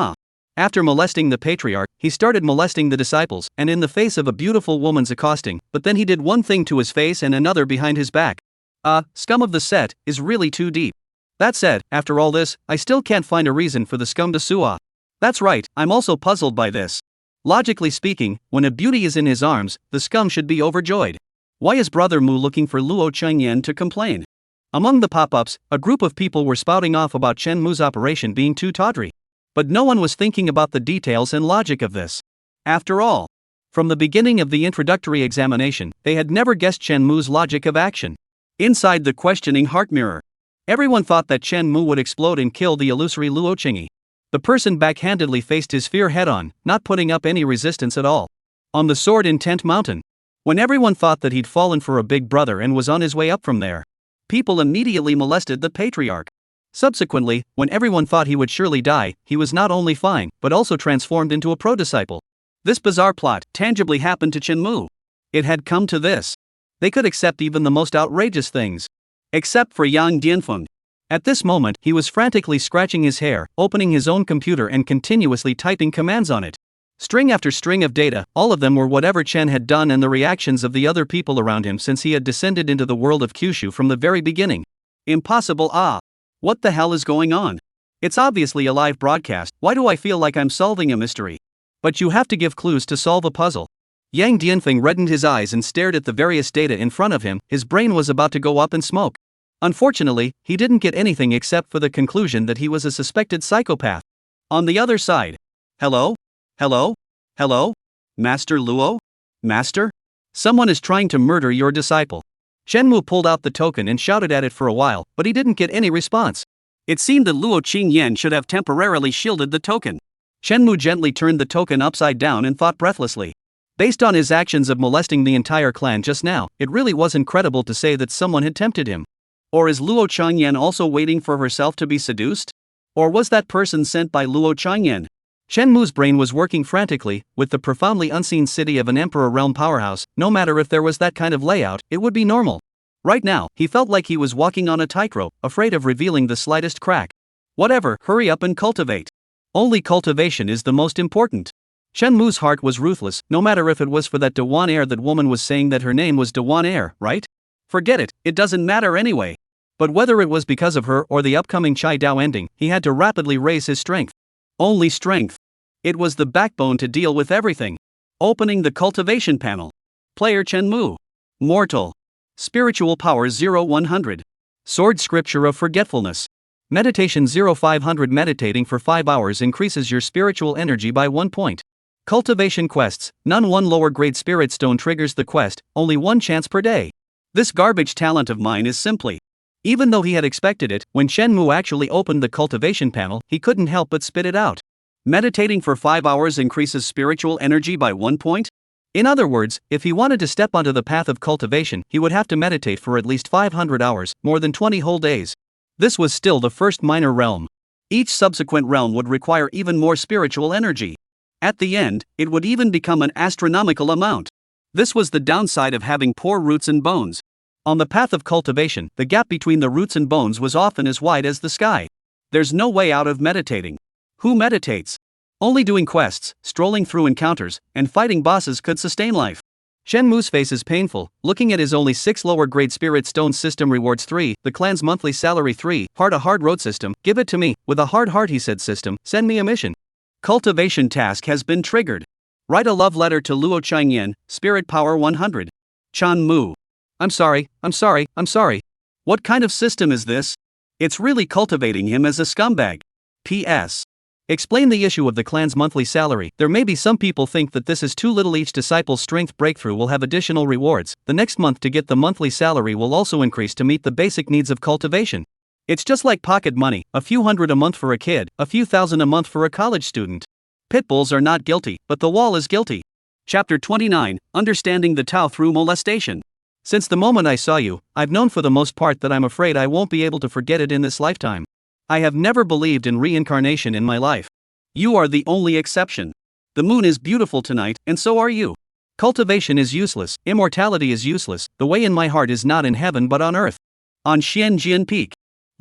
After molesting the patriarch, he started molesting the disciples, and in the face of a beautiful woman's accosting, but then he did one thing to his face and another behind his back. Scum of the set, is really too deep. That said, after all this, I still can't find a reason for the scum to sue. That's right, I'm also puzzled by this. Logically speaking, when a beauty is in his arms, the scum should be overjoyed. Why is Brother Mu looking for Luo Changyan to complain? Among the pop-ups, a group of people were spouting off about Shenmu's operation being too tawdry. But no one was thinking about the details and logic of this. After all, From the beginning of the introductory examination, they had never guessed Chen Mu's logic of action. Inside the questioning heart mirror, everyone thought that Chen Mu would explode and kill the illusory Luo Qingyi. The person backhandedly faced his fear head-on, not putting up any resistance at all. On the sword-intent mountain, when everyone thought that he'd fallen for a big brother and was on his way up from there, people immediately molested the patriarch. Subsequently, when everyone thought he would surely die, he was not only fine, but also transformed into a pro-disciple. This bizarre plot tangibly happened to Chen Mu. It had come to this. They could accept even the most outrageous things. Except for Yang Dianfeng. At this moment, he was frantically scratching his hair, opening his own computer and continuously typing commands on it. String after string of data, all of them were whatever Chen had done and the reactions of the other people around him since he had descended into the world of Kyushu from the very beginning. Impossible. What the hell is going on? It's obviously a live broadcast. Why do I feel like I'm solving a mystery? But you have to give clues to solve a puzzle. Yang Dianfeng reddened his eyes and stared at the various data in front of him. His brain was about to go up in smoke. Unfortunately, he didn't get anything except for the conclusion that he was a suspected psychopath. On the other side. Hello? Hello? Hello? Master Luo? Master? Someone is trying to murder your disciple. Chen Mu pulled out the token and shouted at it for a while, but he didn't get any response. It seemed that Luo Qingyan should have temporarily shielded the token. Chen Mu gently turned the token upside down and thought breathlessly. Based on his actions of molesting the entire clan just now, it really was incredible to say that someone had tempted him. Or is Luo Qingyan also waiting for herself to be seduced? Or was that person sent by Luo Qingyan? Chen Mu's brain was working frantically. With the profoundly unseen city of an emperor realm powerhouse, no matter if there was that kind of layout, it would be normal. Right now, he felt like he was walking on a tightrope, afraid of revealing the slightest crack. Whatever, hurry up and cultivate. Only cultivation is the most important. Chen Mu's heart was ruthless, no matter if it was for that Dewan heir that woman was saying that her name was Dewan heir, right? Forget it, it doesn't matter anyway. But whether it was because of her or the upcoming Chai Dao ending, he had to rapidly raise his strength. Only strength. It was the backbone to deal with everything. Opening the cultivation panel. Player Chen Mu. Mortal. Spiritual power 0-100. Sword scripture of forgetfulness. Meditation 0-500. Meditating for 5 hours increases your spiritual energy by 1 point. Cultivation quests, none. 1 lower grade spirit stone triggers the quest, only 1 chance per day. This garbage talent of mine is simply. Even though he had expected it, when Chen Mu actually opened the cultivation panel, he couldn't help but spit it out. Meditating for 5 hours increases spiritual energy by 1 point? In other words, if he wanted to step onto the path of cultivation, he would have to meditate for at least 500 hours, more than 20 whole days. This was still the first minor realm. Each subsequent realm would require even more spiritual energy. At the end, it would even become an astronomical amount. This was the downside of having poor roots and bones. On the path of cultivation, the gap between the roots and bones was often as wide as the sky. There's no way out of meditating. Who meditates? Only doing quests, strolling through encounters, and fighting bosses could sustain life. Chen Mu's face is painful, looking at his only 6 lower grade spirit stones. System rewards 3, the clan's monthly salary 3, heart. A hard road. System, give it to me. With a hard heart he said. System, send me a mission. Cultivation task has been triggered. Write a love letter to Luo Qingyan, spirit power 100. Chen Mu. I'm sorry. What kind of system is this? It's really cultivating him as a scumbag. P.S. Explain the issue of the clan's monthly salary. There may be some people think that this is too little. Each disciple's strength breakthrough will have additional rewards. The next month to get the monthly salary will also increase to meet the basic needs of cultivation. It's just like pocket money, a few hundred a month for a kid, a few thousand a month for a college student. Pitbulls are not guilty, but the wall is guilty. Chapter 29, Understanding the Tao Through Molestation. Since the moment I saw you, I've known for the most part that I'm afraid I won't be able to forget it in this lifetime. I have never believed in reincarnation in my life. You are the only exception. The moon is beautiful tonight, and so are you. Cultivation is useless, immortality is useless, the way in my heart is not in heaven but on earth. On Xianjian Peak.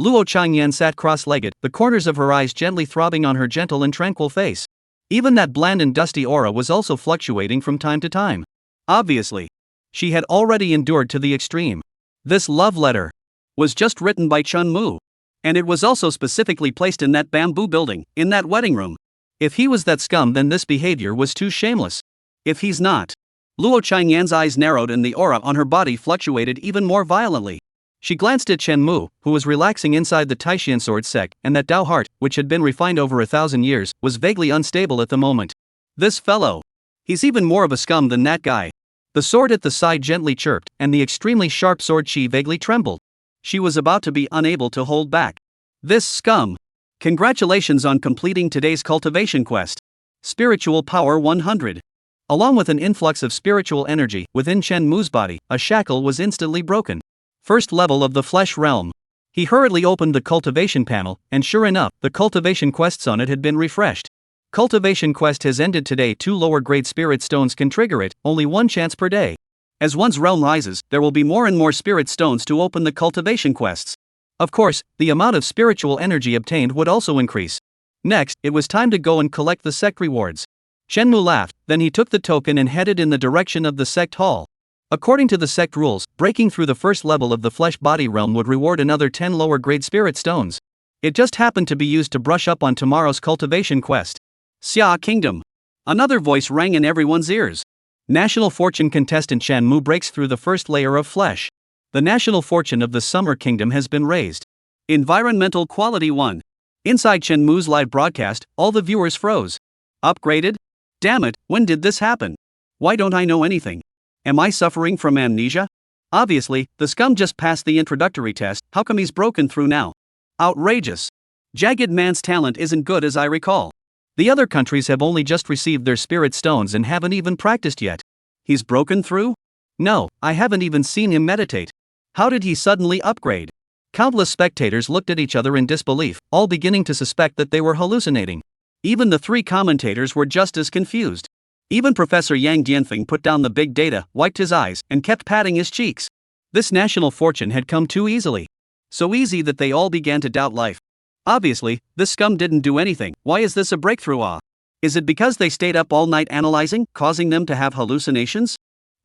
Luo Qingyan sat cross-legged, the corners of her eyes gently throbbing on her gentle and tranquil face. Even that bland and dusty aura was also fluctuating from time to time. Obviously, she had already endured to the extreme. This love letter was just written by Chen Mu. And it was also specifically placed in that bamboo building, in that wedding room. If he was that scum, then this behavior was too shameless. If he's not. Luo Qingyan's eyes narrowed and the aura on her body fluctuated even more violently. She glanced at Chen Mu, who was relaxing inside the Taishan sword sect, and that Dao heart, which had been refined over 1,000 years, was vaguely unstable at the moment. This fellow. He's even more of a scum than that guy. The sword at the side gently chirped, and the extremely sharp sword she vaguely trembled. She was about to be unable to hold back. This scum. Congratulations on completing today's cultivation quest. Spiritual power 100. Along with an influx of spiritual energy within Chen Mu's body, a shackle was instantly broken. First level of the flesh realm. He hurriedly opened the cultivation panel, and sure enough, the cultivation quests on it had been refreshed. Cultivation quest has ended today. 2 lower grade spirit stones can trigger it, only 1 chance per day. As one's realm rises, there will be more and more spirit stones to open the cultivation quests. Of course, the amount of spiritual energy obtained would also increase. Next, it was time to go and collect the sect rewards. Shenmu laughed, then he took the token and headed in the direction of the sect hall. According to the sect rules, breaking through the first level of the flesh body realm would reward another 10 lower grade spirit stones. It just happened to be used to brush up on tomorrow's cultivation quest. Xia Kingdom. Another voice rang in everyone's ears. National Fortune contestant Shenmu breaks through the first layer of flesh. The national fortune of the Summer Kingdom has been raised. Environmental Quality 1. Inside Shenmu's live broadcast, all the viewers froze. Upgraded? Damn it, when did this happen? Why don't I know anything? Am I suffering from amnesia? Obviously, the scum just passed the introductory test. How come he's broken through now? Outrageous. Jagged Man's talent isn't good as I recall. The other countries have only just received their spirit stones and haven't even practiced yet. He's broken through? No, I haven't even seen him meditate. How did he suddenly upgrade? Countless spectators looked at each other in disbelief, all beginning to suspect that they were hallucinating. Even the 3 commentators were just as confused. Even Professor Yang Dianfeng put down the big data, wiped his eyes, and kept patting his cheeks. This national fortune had come too easily. So easy that they all began to doubt life. Obviously, this scum didn't do anything. Why is this a breakthrough? Is it because they stayed up all night analyzing, causing them to have hallucinations?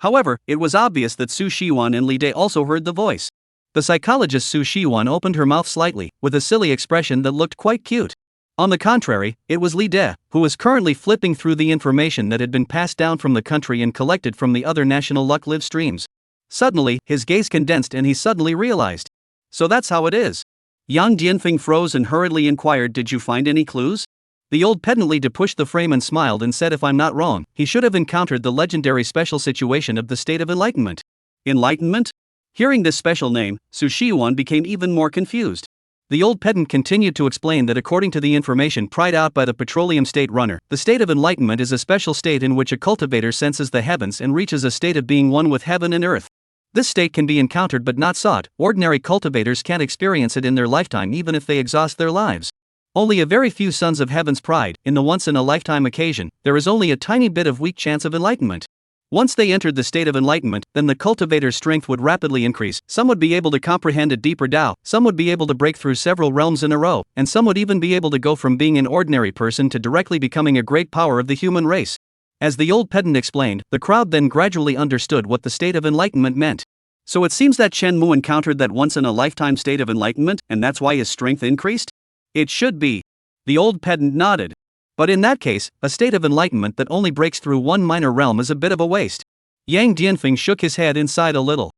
However, it was obvious that Su Shiwan and Li De also heard the voice. The psychologist Su Shiwan opened her mouth slightly, with a silly expression that looked quite cute. On the contrary, it was Li De, who was currently flipping through the information that had been passed down from the country and collected from the other national luck live streams. Suddenly, his gaze condensed and he suddenly realized. So that's how it is. Yang Dianfeng froze and hurriedly inquired, did you find any clues? The old pedantly pushed the frame and smiled and said, if I'm not wrong, he should have encountered the legendary special situation of the state of enlightenment. Enlightenment? Hearing this special name, Su Shiwan became even more confused. The old pedant continued to explain that according to the information pried out by the petroleum state runner, the state of enlightenment is a special state in which a cultivator senses the heavens and reaches a state of being one with heaven and earth. This state can be encountered but not sought. Ordinary cultivators can't experience it in their lifetime even if they exhaust their lives. Only a very few sons of heaven's pride, in the once-in-a-lifetime occasion, there is only a tiny bit of weak chance of enlightenment. Once they entered the state of enlightenment, then the cultivator's strength would rapidly increase. Some would be able to comprehend a deeper Tao, some would be able to break through several realms in a row, and some would even be able to go from being an ordinary person to directly becoming a great power of the human race. As the old pedant explained, the crowd then gradually understood what the state of enlightenment meant. So it seems that Chen Mu encountered that once-in-a-lifetime state of enlightenment, and that's why his strength increased? It should be. The old pedant nodded. But in that case, a state of enlightenment that only breaks through one minor realm is a bit of a waste. Yang Dianfeng shook his head inside a little.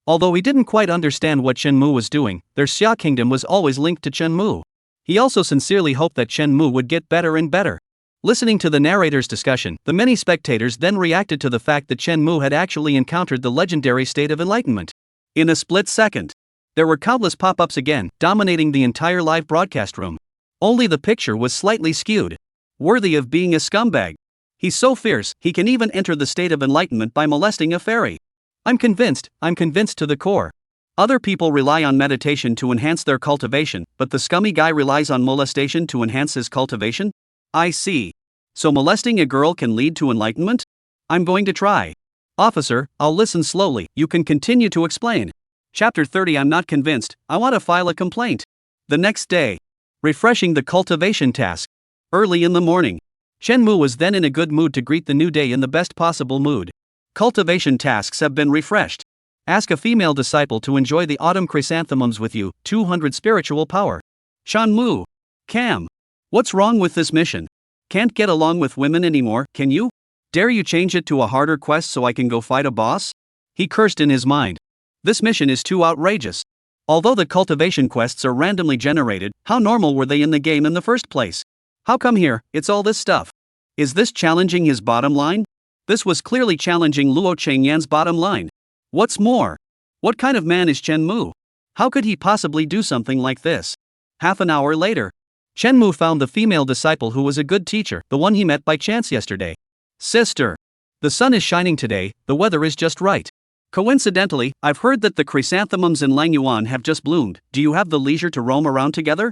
Although he didn't quite understand what Chen Mu was doing, their Xia kingdom was always linked to Chen Mu. He also sincerely hoped that Chen Mu would get better and better. Listening to the narrator's discussion, the many spectators then reacted to the fact that Chen Mu had actually encountered the legendary state of enlightenment. In a split second, there were countless pop-ups again, dominating the entire live broadcast room. Only the picture was slightly skewed. Worthy of being a scumbag. He's so fierce, he can even enter the state of enlightenment by molesting a fairy. I'm convinced to the core. Other people rely on meditation to enhance their cultivation, but the scummy guy relies on molestation to enhance his cultivation? I see. So molesting a girl can lead to enlightenment? I'm going to try. Officer, I'll listen slowly, you can continue to explain. Chapter 30. I'm not convinced, I want to file a complaint. The next day. Refreshing the cultivation task. Early in the morning. Chen Mu was then in a good mood to greet the new day in the best possible mood. Cultivation tasks have been refreshed. Ask a female disciple to enjoy the autumn chrysanthemums with you, 200 spiritual power. Shan Mu. Cam. What's wrong with this mission? Can't get along with women anymore, can you? Dare you change it to a harder quest so I can go fight a boss? He cursed in his mind. This mission is too outrageous. Although the cultivation quests are randomly generated, how normal were they in the game in the first place? How come here, it's all this stuff? Is this challenging his bottom line? This was clearly challenging Luo Chengyan's bottom line. What's more, what kind of man is Chen Mu? How could he possibly do something like this? Half an hour later, Chen Mu found the female disciple who was a good teacher, the one he met by chance yesterday. Sister, the sun is shining today, the weather is just right. Coincidentally, I've heard that the chrysanthemums in Langyuan have just bloomed. Do you have the leisure to roam around together?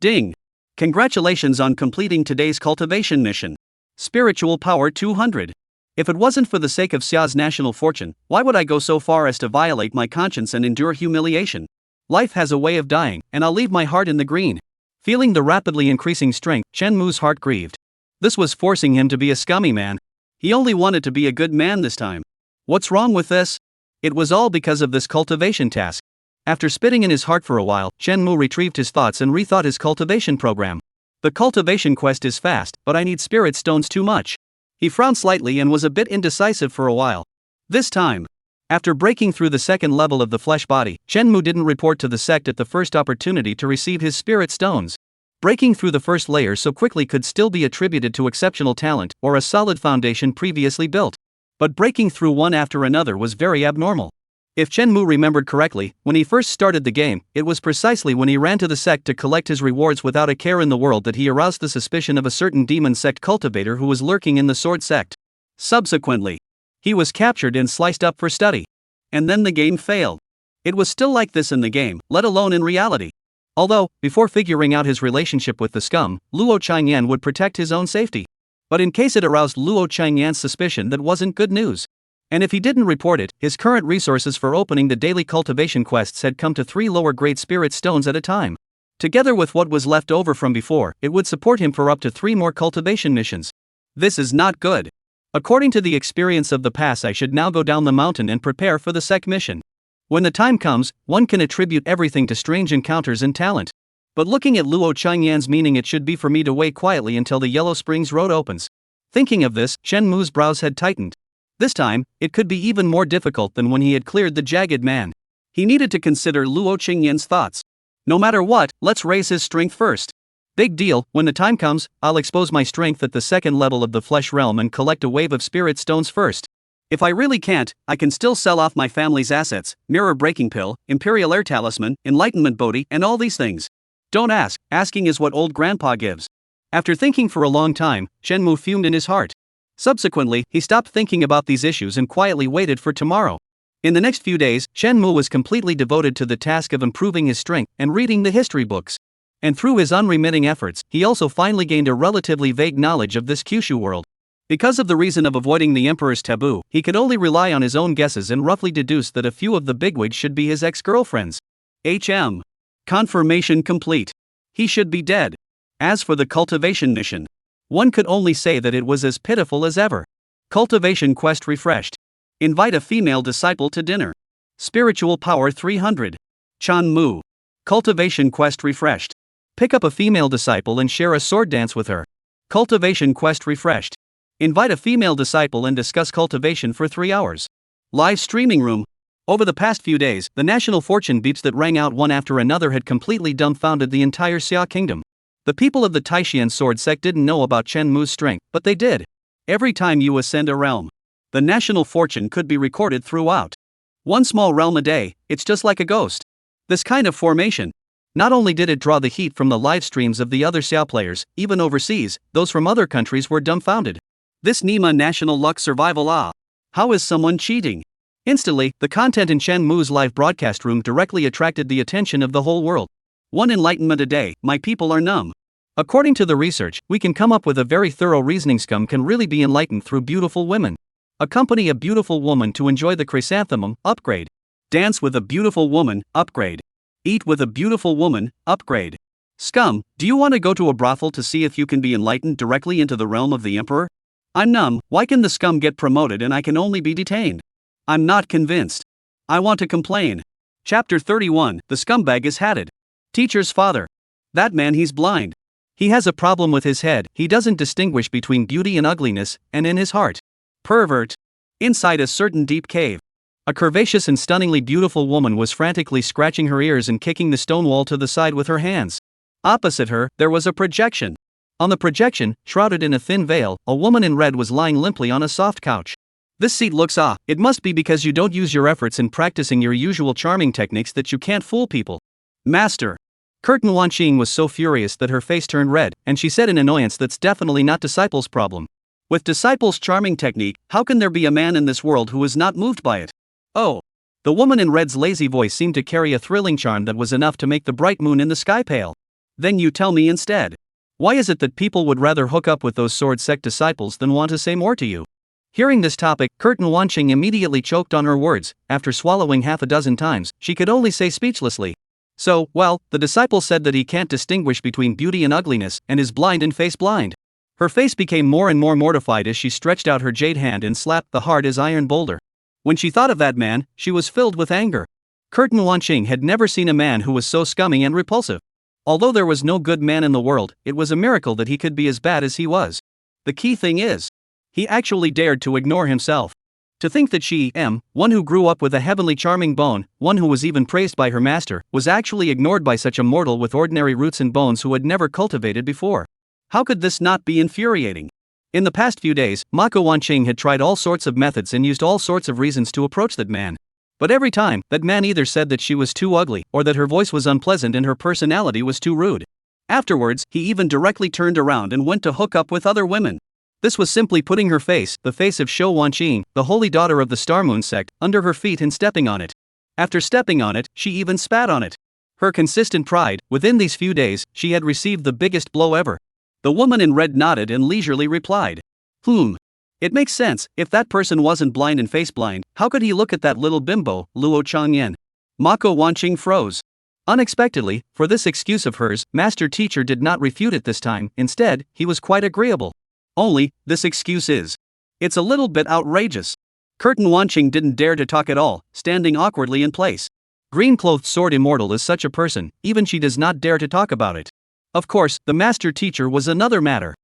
Ding! Congratulations on completing today's cultivation mission. Spiritual power 200. If it wasn't for the sake of Xia's national fortune, why would I go so far as to violate my conscience and endure humiliation? Life has a way of dying, and I'll leave my heart in the green. Feeling the rapidly increasing strength, Chen Mu's heart grieved. This was forcing him to be a scummy man. He only wanted to be a good man this time. What's wrong with this? It was all because of this cultivation task. After spitting in his heart for a while, Chen Mu retrieved his thoughts and rethought his cultivation program. The cultivation quest is fast, but I need spirit stones too much. He frowned slightly and was a bit indecisive for a while. This time, after breaking through the second level of the flesh body, Chen Mu didn't report to the sect at the first opportunity to receive his spirit stones. Breaking through the first layer so quickly could still be attributed to exceptional talent or a solid foundation previously built. But breaking through one after another was very abnormal. If Chen Mu remembered correctly, when he first started the game, it was precisely when he ran to the sect to collect his rewards without a care in the world that he aroused the suspicion of a certain demon sect cultivator who was lurking in the sword sect. Subsequently, he was captured and sliced up for study. And then the game failed. It was still like this in the game, let alone in reality. Although, before figuring out his relationship with the scum, Luo Chengyan would protect his own safety. But in case it aroused Luo Chengyan's suspicion, that wasn't good news. And if he didn't report it, his current resources for opening the daily cultivation quests had come to 3 lower-grade spirit stones at a time. Together with what was left over from before, it would support him for up to 3 more cultivation missions. This is not good. According to the experience of the past, I should now go down the mountain and prepare for the sect mission. When the time comes, one can attribute everything to strange encounters and talent. But looking at Luo Chengyan's meaning, it should be for me to wait quietly until the Yellow Springs Road opens. Thinking of this, Chen Mu's brows had tightened. This time, it could be even more difficult than when he had cleared the Jagged Man. He needed to consider Luo Chengyan's thoughts. No matter what, let's raise his strength first. Big deal, when the time comes, I'll expose my strength at the second level of the flesh realm and collect a wave of spirit stones first. If I really can't, I can still sell off my family's assets, Mirror Breaking Pill, Imperial Air Talisman, Enlightenment Bodhi, and all these things. Don't ask, asking is what old grandpa gives. After thinking for a long time, Chen Mu fumed in his heart. Subsequently, he stopped thinking about these issues and quietly waited for tomorrow. In the next few days, Chen Mu was completely devoted to the task of improving his strength and reading the history books. And through his unremitting efforts, he also finally gained a relatively vague knowledge of this Kyushu world. Because of the reason of avoiding the Emperor's taboo, he could only rely on his own guesses and roughly deduce that a few of the bigwigs should be his ex-girlfriends. Confirmation complete. He should be dead. As for the cultivation mission, one could only say that it was as pitiful as ever. Cultivation quest refreshed. Invite a female disciple to dinner. Spiritual power 300. Chan Mu. Cultivation quest refreshed. Pick up a female disciple and share a sword dance with her. Cultivation quest refreshed. Invite a female disciple and discuss cultivation for 3 hours. Live streaming room. Over the past few days, the national fortune beeps that rang out one after another had completely dumbfounded the entire Xia kingdom. The people of the Taishian sword sect didn't know about Chen Mu's strength, but they did. Every time you ascend a realm, the national fortune could be recorded throughout. 1 small realm a day, it's just like a ghost. This kind of formation, not only did it draw the heat from the live streams of the other Xia players, even overseas, those from other countries were dumbfounded. This Nima national luck survival how is someone cheating? Instantly, the content in Chen Mu's live broadcast room directly attracted the attention of the whole world. 1 enlightenment a day, my people are numb. According to the research, we can come up with a very thorough reasoning. Scum can really be enlightened through beautiful women. Accompany a beautiful woman to enjoy the chrysanthemum, upgrade. Dance with a beautiful woman, upgrade. Eat with a beautiful woman, upgrade. Scum, do you want to go to a brothel to see if you can be enlightened directly into the realm of the Emperor? I'm numb, why can the scum get promoted and I can only be detained? I'm not convinced. I want to complain. Chapter 31, the scumbag is hatted. Teacher's father. That man, he's blind. He has a problem with his head, he doesn't distinguish between beauty and ugliness, and in his heart. Pervert. Inside a certain deep cave, a curvaceous and stunningly beautiful woman was frantically scratching her ears and kicking the stone wall to the side with her hands. Opposite her, there was a projection. On the projection, shrouded in a thin veil, a woman in red was lying limply on a soft couch. This seat looks it must be because you don't use your efforts in practicing your usual charming techniques that you can't fool people. Master. Curtain Wanqing was so furious that her face turned red, and she said in annoyance, that's definitely not Disciple's problem. With Disciple's charming technique, how can there be a man in this world who is not moved by it? Oh. The woman in red's lazy voice seemed to carry a thrilling charm that was enough to make the bright moon in the sky pale. Then you tell me instead. Why is it that people would rather hook up with those sword sect disciples than want to say more to you? Hearing this topic, Curtain Wanqing immediately choked on her words. After swallowing half a dozen times, she could only say speechlessly. So, well, the disciple said that he can't distinguish between beauty and ugliness, and is blind and face blind. Her face became more and more mortified as she stretched out her jade hand and slapped the hard as iron boulder. When she thought of that man, she was filled with anger. Curtain Wanqing had never seen a man who was so scummy and repulsive. Although there was no good man in the world, it was a miracle that he could be as bad as he was. The key thing is, he actually dared to ignore himself. To think that she, one who grew up with a heavenly charming bone, one who was even praised by her master, was actually ignored by such a mortal with ordinary roots and bones who had never cultivated before. How could this not be infuriating? In the past few days, Mako Wanqing had tried all sorts of methods and used all sorts of reasons to approach that man. But every time, that man either said that she was too ugly, or that her voice was unpleasant and her personality was too rude. Afterwards, he even directly turned around and went to hook up with other women. This was simply putting her face, the face of Shou Wanqing, the holy daughter of the Star Moon sect, under her feet and stepping on it. After stepping on it, she even spat on it. Her consistent pride, within these few days, she had received the biggest blow ever. The woman in red nodded and leisurely replied. It makes sense. If that person wasn't blind and face blind, how could he look at that little bimbo, Luo Changyan? Mako Wanqing froze. Unexpectedly, for this excuse of hers, Master Teacher did not refute it this time. Instead, he was quite agreeable. Only, this excuse it's a little bit outrageous. Curtain Wanqing didn't dare to talk at all, standing awkwardly in place. Green-clothed sword immortal is such a person, even she does not dare to talk about it. Of course, the Master Teacher was another matter.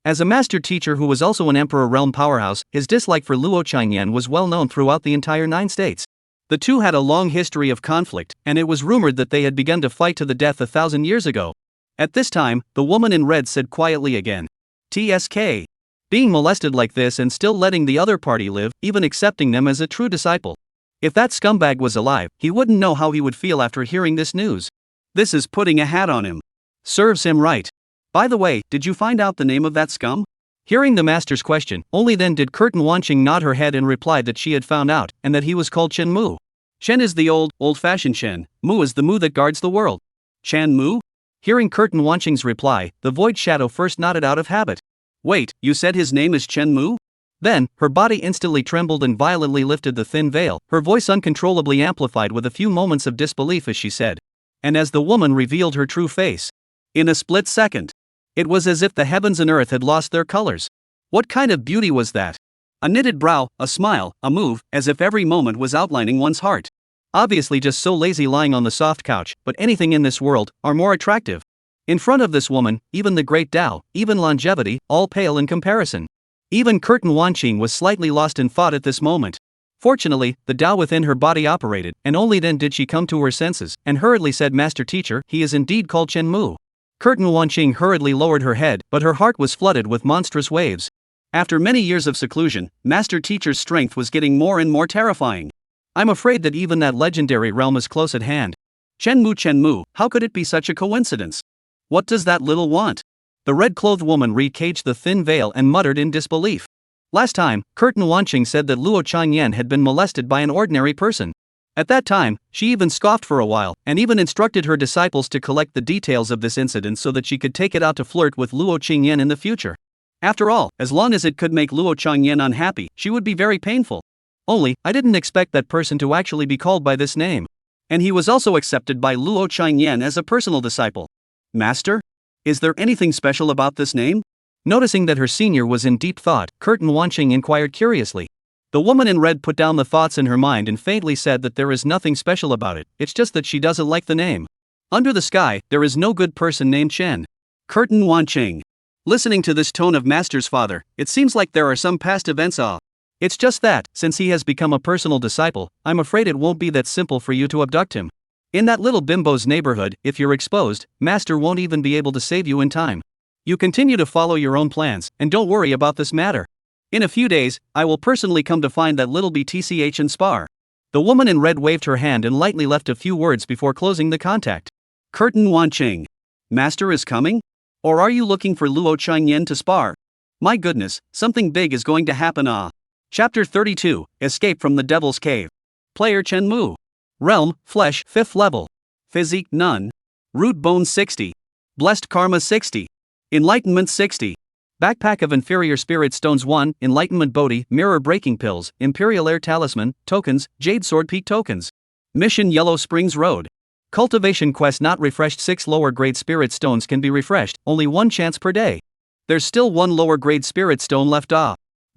As a Master Teacher who was also an Emperor Realm powerhouse, his dislike for Luo Changyan was well known throughout the entire 9 states. The two had a long history of conflict, and it was rumored that they had begun to fight to the death 1,000 years ago. At this time, the woman in red said quietly again. TSK. Being molested like this and still letting the other party live, even accepting them as a true disciple. If that scumbag was alive, he wouldn't know how he would feel after hearing this news. This is putting a hat on him. Serves him right. By the way, did you find out the name of that scum? Hearing the master's question, only then did Curtain Wanqing nod her head and replied that she had found out, and that he was called Chen Mu. Chen is the old-fashioned Chen, Mu is the Mu that guards the world. Chen Mu? Hearing Curtain Wanqing's reply, the void shadow first nodded out of habit. Wait, you said his name is Chen Mu? Then, her body instantly trembled and violently lifted the thin veil, her voice uncontrollably amplified with a few moments of disbelief as she said. And as the woman revealed her true face. In a split second. It was as if the heavens and earth had lost their colors. What kind of beauty was that? A knitted brow, a smile, a move, as if every moment was outlining one's heart. Obviously just so lazy lying on the soft couch, but anything in this world are more attractive. In front of this woman, even the great Tao, even longevity, all pale in comparison. Even Curtain Wanqing was slightly lost in thought at this moment. Fortunately, the Tao within her body operated, and only then did she come to her senses, and hurriedly said, Master Teacher, he is indeed called Chen Mu. Curtain Wanqing hurriedly lowered her head, but her heart was flooded with monstrous waves. After many years of seclusion, Master Teacher's strength was getting more and more terrifying. I'm afraid that even that legendary realm is close at hand. Chen Mu, how could it be such a coincidence? What does that little want? The red-clothed woman recaged the thin veil and muttered in disbelief. Last time, Curtain Wanqing said that Luo Changyan had been molested by an ordinary person. At that time, she even scoffed for a while, and even instructed her disciples to collect the details of this incident so that she could take it out to flirt with Luo Changyan in the future. After all, as long as it could make Luo Changyan unhappy, she would be very painful. Only, I didn't expect that person to actually be called by this name. And he was also accepted by Luo Changyan as a personal disciple. Master? Is there anything special about this name? Noticing that her senior was in deep thought, Curtain Wanqing inquired curiously. The woman in red put down the thoughts in her mind and faintly said that there is nothing special about it, it's just that she doesn't like the name. Under the sky, there is no good person named Chen. Curtain Wanqing. Listening to this tone of Master's father, it seems like there are some past events. It's just that, since he has become a personal disciple, I'm afraid it won't be that simple for you to abduct him. In that little bimbo's neighborhood, if you're exposed, Master won't even be able to save you in time. You continue to follow your own plans, and don't worry about this matter. In a few days, I will personally come to find that little BTCH and spar. The woman in red waved her hand and lightly left a few words before closing the contact. Curtain Wanqing. Master is coming? Or are you looking for Luo Changyan to spar? My goodness, something big is going to happen. Chapter 32, Escape from the Devil's Cave. Player Chen Mu. Realm, Flesh, 5th level. Physique, None. Root Bone 60. Blessed Karma 60. Enlightenment 60. Backpack of Inferior Spirit Stones 1, Enlightenment Bodhi, Mirror Breaking Pills, Imperial Air Talisman, Tokens, Jade Sword Peak Tokens. Mission Yellow Springs Road. Cultivation Quest not refreshed. 6 lower grade Spirit Stones can be refreshed, only 1 chance per day. There's still 1 lower grade Spirit Stone left.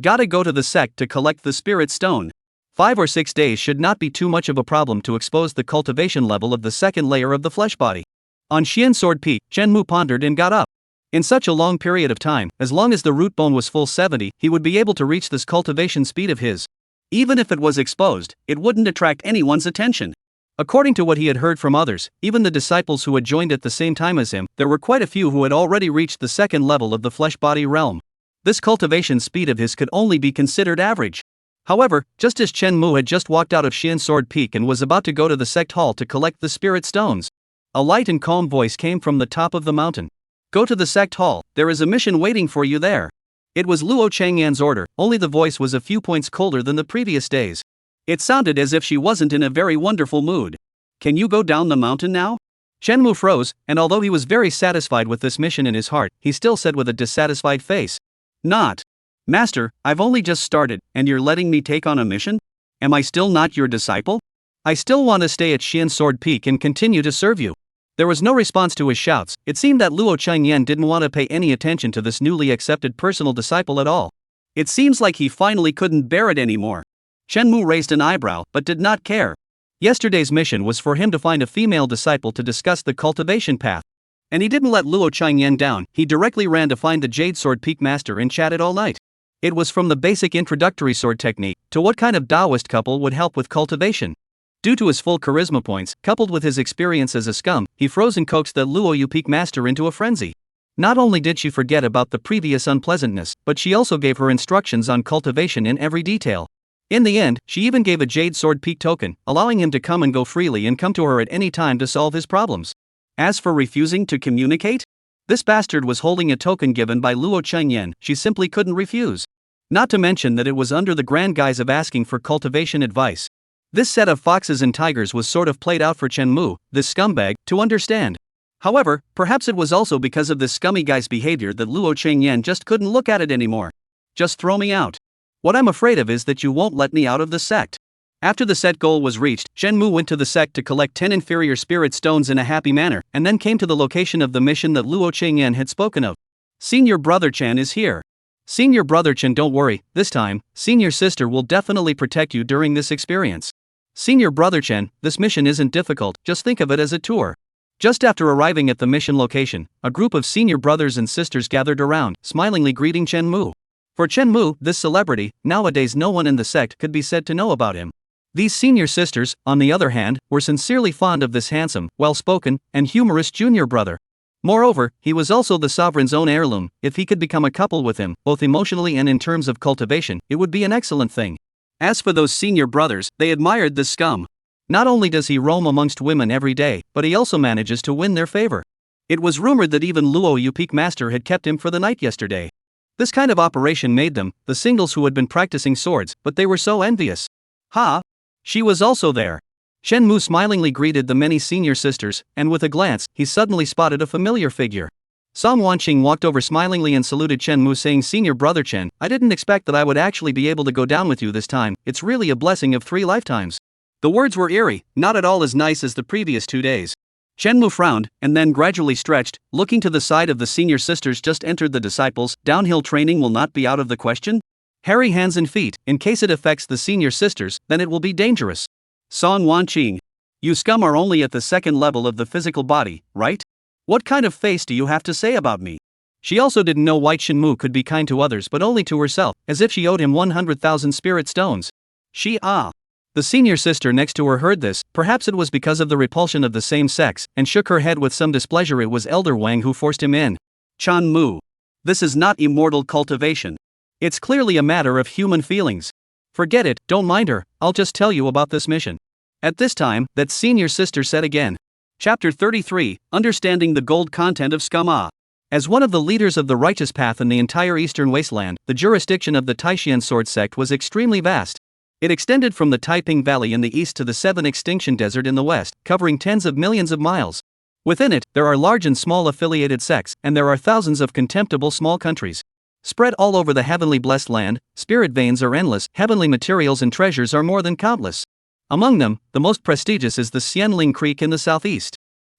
Gotta go to the sect to collect the Spirit Stone. 5 or 6 days should not be too much of a problem to expose the cultivation level of the second layer of the flesh body. On Xian Sword Peak, Chen Mu pondered and got up. In such a long period of time, as long as the root bone was full 70, he would be able to reach this cultivation speed of his. Even if it was exposed, it wouldn't attract anyone's attention. According to what he had heard from others, even the disciples who had joined at the same time as him, there were quite a few who had already reached the second level of the flesh body realm. This cultivation speed of his could only be considered average. However, just as Chen Mu had just walked out of Xian Sword Peak and was about to go to the sect hall to collect the spirit stones, a light and calm voice came from the top of the mountain. Go to the sect hall, there is a mission waiting for you there. It was Luo Changyan's order, only the voice was a few points colder than the previous days. It sounded as if she wasn't in a very wonderful mood. Can you go down the mountain now? Chen Mu froze, and although he was very satisfied with this mission in his heart, he still said with a dissatisfied face. Not. Master, I've only just started, and you're letting me take on a mission? Am I still not your disciple? I still want to stay at Xian Sword Peak and continue to serve you. There was no response to his shouts. It seemed that Luo Changyan didn't want to pay any attention to this newly accepted personal disciple at all. It seems like he finally couldn't bear it anymore. Chen Mu raised an eyebrow, but did not care. Yesterday's mission was for him to find a female disciple to discuss the cultivation path. And he didn't let Luo Changyan down. He directly ran to find the Jade Sword Peak Master and chatted all night. It was from the basic introductory sword technique to what kind of Taoist couple would help with cultivation. Due to his full charisma points, coupled with his experience as a scum, he froze and coaxed the Luo Yu Peak Master into a frenzy. Not only did she forget about the previous unpleasantness, but she also gave her instructions on cultivation in every detail. In the end, she even gave a Jade Sword Peak token, allowing him to come and go freely and come to her at any time to solve his problems. As for refusing to communicate, this bastard was holding a token given by Luo Changyan. She simply couldn't refuse. Not to mention that it was under the grand guise of asking for cultivation advice. This set of foxes and tigers was sort of played out for Chen Mu, this scumbag, to understand. However, perhaps it was also because of this scummy guy's behavior that Luo Changyan just couldn't look at it anymore. Just throw me out. What I'm afraid of is that you won't let me out of the sect. After the set goal was reached, Chen Mu went to the sect to collect 10 inferior spirit stones in a happy manner, and then came to the location of the mission that Luo Changyan had spoken of. Senior Brother Chen is here. Senior Brother Chen, don't worry, this time, Senior Sister will definitely protect you during this experience. Senior Brother Chen, this mission isn't difficult, just think of it as a tour. Just after arriving at the mission location, a group of senior brothers and sisters gathered around, smilingly greeting Chen Mu. For Chen Mu, this celebrity, nowadays no one in the sect could be said to know about him. These senior sisters, on the other hand, were sincerely fond of this handsome, well-spoken, and humorous junior brother. Moreover, he was also the sovereign's own heirloom. If he could become a couple with him, both emotionally and in terms of cultivation, it would be an excellent thing. As for those senior brothers, they admired this scum. Not only does he roam amongst women every day, but he also manages to win their favor. It was rumored that even Luo Yu Peak Master had kept him for the night yesterday. This kind of operation made them, the singles who had been practicing swords, but they were so envious. Ha! She was also there. Chen Mu smilingly greeted the many senior sisters, and with a glance, he suddenly spotted a familiar figure. Song Wanqing walked over smilingly and saluted Chen Mu, saying, Senior Brother Chen, I didn't expect that I would actually be able to go down with you this time. It's really a blessing of 3 lifetimes. The words were eerie, not at all as nice as the previous 2 days. Chen Mu frowned, and then gradually stretched, looking to the side of the senior sisters just entered the disciples. Downhill training will not be out of the question? Hairy hands and feet, in case it affects the senior sisters, then it will be dangerous. Song Wanqing. You scum are only at the second level of the physical body, right? What kind of face do you have to say about me? She also didn't know why Chen Mu could be kind to others but only to herself, as if she owed him 100,000 spirit stones. The senior sister next to her heard this, perhaps it was because of the repulsion of the same sex, and shook her head with some displeasure. It was Elder Wang who forced him in. Chan Mu. This is not immortal cultivation. It's clearly a matter of human feelings. Forget it, don't mind her, I'll just tell you about this mission. At this time, that senior sister said again. Chapter 33, Understanding the Gold Content of Scumbag. As one of the leaders of the righteous path in the entire eastern wasteland, the jurisdiction of the Taishan sword sect was extremely vast. It extended from the Taiping Valley in the east to the Seven Extinction Desert in the west, covering tens of millions of miles. Within it, there are large and small affiliated sects, and there are thousands of contemptible small countries. Spread all over the heavenly blessed land, spirit veins are endless, heavenly materials and treasures are more than countless. Among them, the most prestigious is the Xianling Creek in the southeast.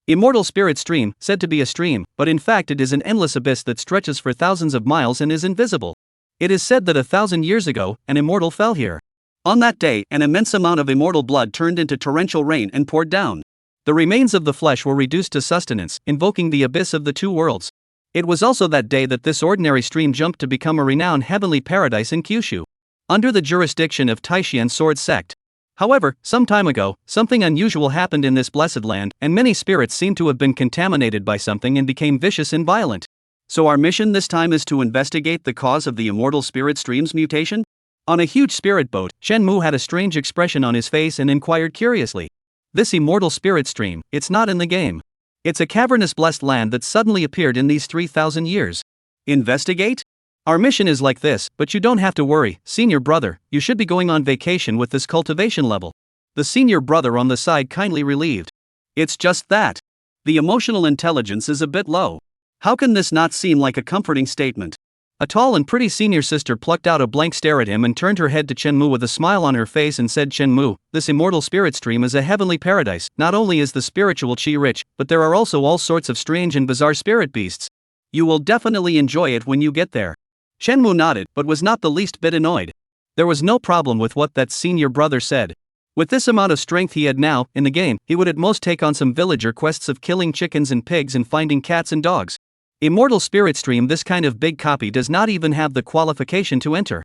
Immortal spirit stream, said to be a stream, but in fact it is an endless abyss that stretches for thousands of miles and is invisible. It is said that 1,000 years ago, an immortal fell here. On that day, an immense amount of immortal blood turned into torrential rain and poured down. The remains of the flesh were reduced to sustenance, invoking the abyss of the two worlds. It was also that day that this ordinary stream jumped to become a renowned heavenly paradise in Kyushu, under the jurisdiction of Taishan sword sect. However, some time ago, something unusual happened in this blessed land, and many spirits seem to have been contaminated by something and became vicious and violent. So our mission this time is to investigate the cause of the immortal spirit stream's mutation? On a huge spirit boat, Shenmue had a strange expression on his face and inquired curiously. This immortal spirit stream, it's not in the game. It's a cavernous blessed land that suddenly appeared in these 3,000 years. Investigate? Our mission is like this, but you don't have to worry, senior brother, you should be going on vacation with this cultivation level. The senior brother on the side kindly relieved. It's just that. The emotional intelligence is a bit low. How can this not seem like a comforting statement? A tall and pretty senior sister plucked out a blank stare at him and turned her head to Shenmue with a smile on her face and said, Shenmue, this immortal spirit stream is a heavenly paradise. Not only is the spiritual chi rich, but there are also all sorts of strange and bizarre spirit beasts. You will definitely enjoy it when you get there. Shenmue nodded, but was not the least bit annoyed. There was no problem with what that senior brother said. With this amount of strength he had now, in the game, he would at most take on some villager quests of killing chickens and pigs and finding cats and dogs. Immortal Spirit Stream, this kind of big copy, does not even have the qualification to enter.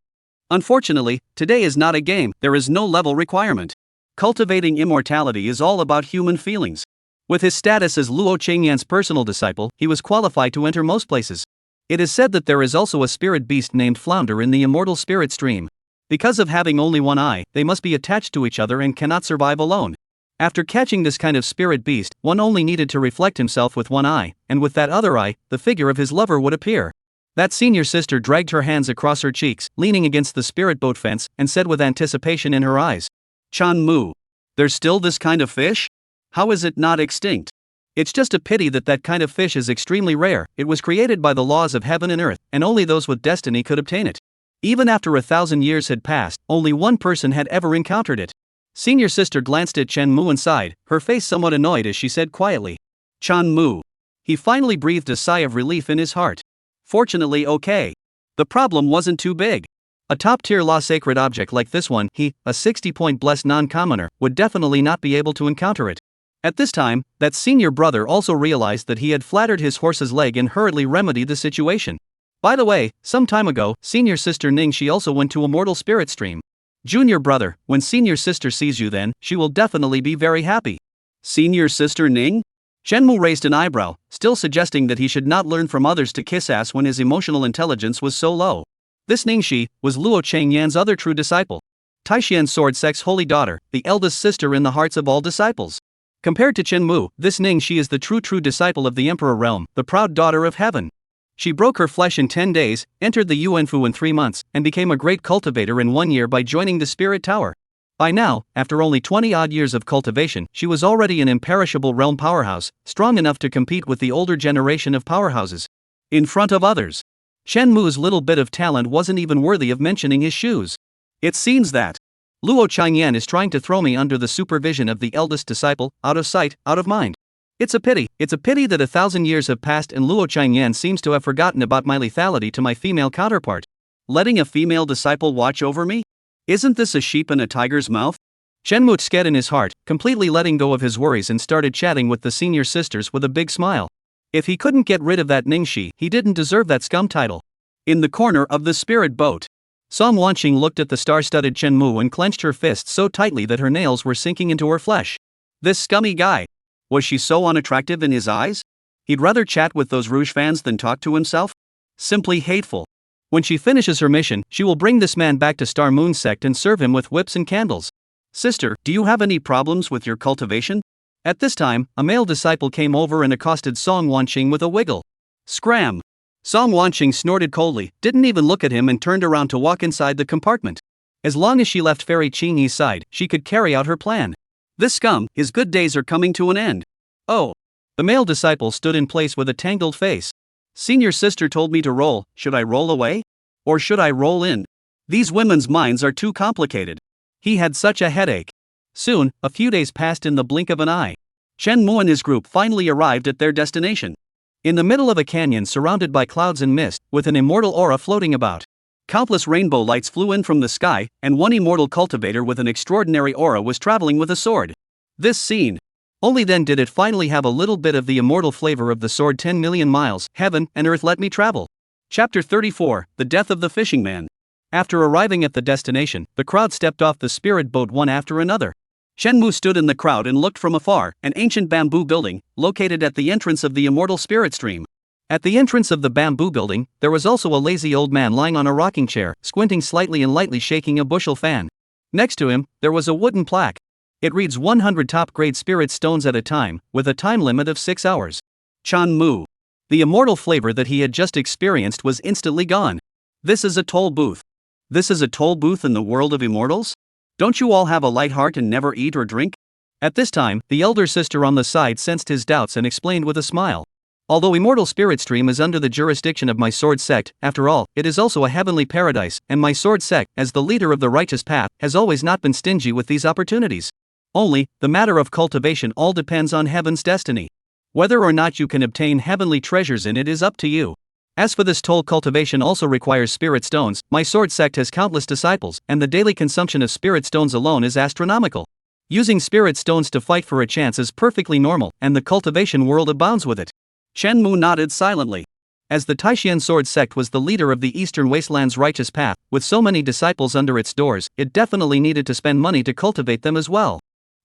Unfortunately, today is not a game, there is no level requirement. Cultivating immortality is all about human feelings. With his status as Luo Chengyan's personal disciple, he was qualified to enter most places. It is said that there is also a spirit beast named Flounder in the immortal spirit stream. Because of having only one eye, they must be attached to each other and cannot survive alone. After catching this kind of spirit beast, one only needed to reflect himself with one eye, and with that other eye, the figure of his lover would appear. That senior sister dragged her hands across her cheeks, leaning against the spirit boat fence, and said with anticipation in her eyes, Chan Mu, there's still this kind of fish? How is it not extinct? It's just a pity that that kind of fish is extremely rare. It was created by the laws of heaven and earth, and only those with destiny could obtain it. Even after 1,000 years had passed, only one person had ever encountered it. Senior sister glanced at Chen Mu and sighed, her face somewhat annoyed as she said quietly, Chan Mu. He finally breathed a sigh of relief in his heart. Fortunately, okay. The problem wasn't too big. A top-tier law sacred object like this one, he, a 60-point blessed non-commoner, would definitely not be able to encounter it. At this time, that senior brother also realized that he had flattered his horse's leg and hurriedly remedied the situation. By the way, some time ago, senior sister Ning she also went to Immortal Spirit Stream. Junior brother, when senior sister sees you then, she will definitely be very happy. Senior sister Ning? Shenmue raised an eyebrow, still suggesting that he should not learn from others to kiss ass when his emotional intelligence was so low. This Ningxi was Luo Chengyan's other true disciple. Taishan Sword Sect's holy daughter, the eldest sister in the hearts of all disciples. Compared to Shenmue, this Ningxi is the true disciple of the Emperor Realm, the proud daughter of heaven. She broke her flesh in 10 days, entered the Yuanfu in 3 months, and became a great cultivator in 1 year by joining the Spirit Tower. By now, after only 20-odd years of cultivation, she was already an imperishable realm powerhouse, strong enough to compete with the older generation of powerhouses. In front of others. Shenmue's little bit of talent wasn't even worthy of mentioning his shoes. It seems that Luo Changyan is trying to throw me under the supervision of the eldest disciple, out of sight, out of mind. It's a pity that 1,000 years have passed and Luo Changyan seems to have forgotten about my lethality to my female counterpart. Letting a female disciple watch over me? Isn't this a sheep in a tiger's mouth? Shenmue sked in his heart, completely letting go of his worries and started chatting with the senior sisters with a big smile. If he couldn't get rid of that Ningxi, he didn't deserve that scum title. In the corner of the spirit boat, Song Wanqing looked at the star-studded Shenmue and clenched her fists so tightly that her nails were sinking into her flesh. This scummy guy. Was she so unattractive in his eyes? He'd rather chat with those Rouge fans than talk to himself? Simply hateful. When she finishes her mission, she will bring this man back to Star Moon Sect and serve him with whips and candles. Sister, do you have any problems with your cultivation? At this time, a male disciple came over and accosted Song Wanqing with a wiggle. Scram! Song Wanqing snorted coldly, didn't even look at him and turned around to walk inside the compartment. As long as she left Fairy Qingyi's side, she could carry out her plan. This scum, his good days are coming to an end. Oh. The male disciple stood in place with a tangled face. Senior sister told me to roll, should I roll away? Or should I roll in? These women's minds are too complicated. He had such a headache. Soon, a few days passed in the blink of an eye. Chen Mu and his group finally arrived at their destination. In the middle of a canyon surrounded by clouds and mist, with an immortal aura floating about. Countless rainbow lights flew in from the sky, and one immortal cultivator with an extraordinary aura was traveling with a sword. This scene. Only then did it finally have a little bit of the immortal flavor of the sword. 10 million miles, heaven and earth let me travel. Chapter 34, The Death of the Fishing Man. After arriving at the destination, the crowd stepped off the spirit boat one after another. Shenmu stood in the crowd and looked from afar, an ancient bamboo building, located at the entrance of the immortal spirit stream. At the entrance of the bamboo building, there was also a lazy old man lying on a rocking chair, squinting slightly and lightly shaking a bushel fan. Next to him, there was a wooden plaque. It reads 100 top-grade spirit stones at a time, with a time limit of 6 hours. Chan Mu. The immortal flavor that he had just experienced was instantly gone. This is a toll booth. This is a toll booth in the world of immortals? Don't you all have a light heart and never eat or drink? At this time, the elder sister on the side sensed his doubts and explained with a smile. Although Immortal Spirit Stream is under the jurisdiction of my sword sect, after all, it is also a heavenly paradise, and my sword sect, as the leader of the righteous path, has always not been stingy with these opportunities. Only, the matter of cultivation all depends on heaven's destiny. Whether or not you can obtain heavenly treasures in it is up to you. As for this toll, cultivation also requires spirit stones. My sword sect has countless disciples, and the daily consumption of spirit stones alone is astronomical. Using spirit stones to fight for a chance is perfectly normal, and the cultivation world abounds with it. Chen Mu nodded silently. As the Taishan sword sect was the leader of the Eastern Wasteland's righteous path, with so many disciples under its doors, it definitely needed to spend money to cultivate them as well.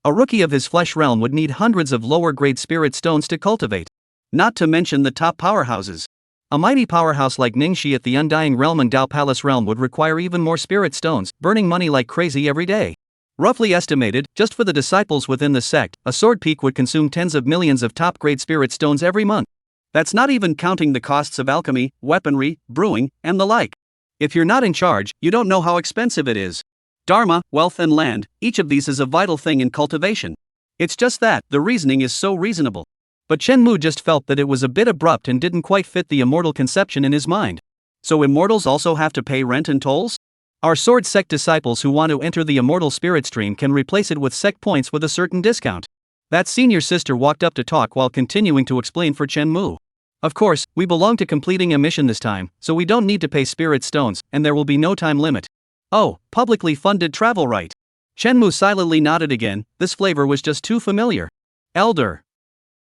A rookie of his flesh realm would need hundreds of lower-grade spirit stones to cultivate. Not to mention the top powerhouses. A mighty powerhouse like Ningxi at the Undying Realm and Dao Palace Realm would require even more spirit stones, burning money like crazy every day. Roughly estimated, just for the disciples within the sect, a sword peak would consume tens of millions of top-grade spirit stones every month. That's not even counting the costs of alchemy, weaponry, brewing, and the like. If you're not in charge, you don't know how expensive it is. Dharma, wealth and land, each of these is a vital thing in cultivation. It's just that, the reasoning is so reasonable. But Chen Mu just felt that it was a bit abrupt and didn't quite fit the immortal conception in his mind. So immortals also have to pay rent and tolls? Our sword sect disciples who want to enter the immortal spirit stream can replace it with sect points with a certain discount. That senior sister walked up to talk while continuing to explain for Chen Mu. Of course, we belong to completing a mission this time, so we don't need to pay spirit stones, and there will be no time limit. Oh, publicly funded travel right. Chen Mu silently nodded again. This flavor was just too familiar. Elder.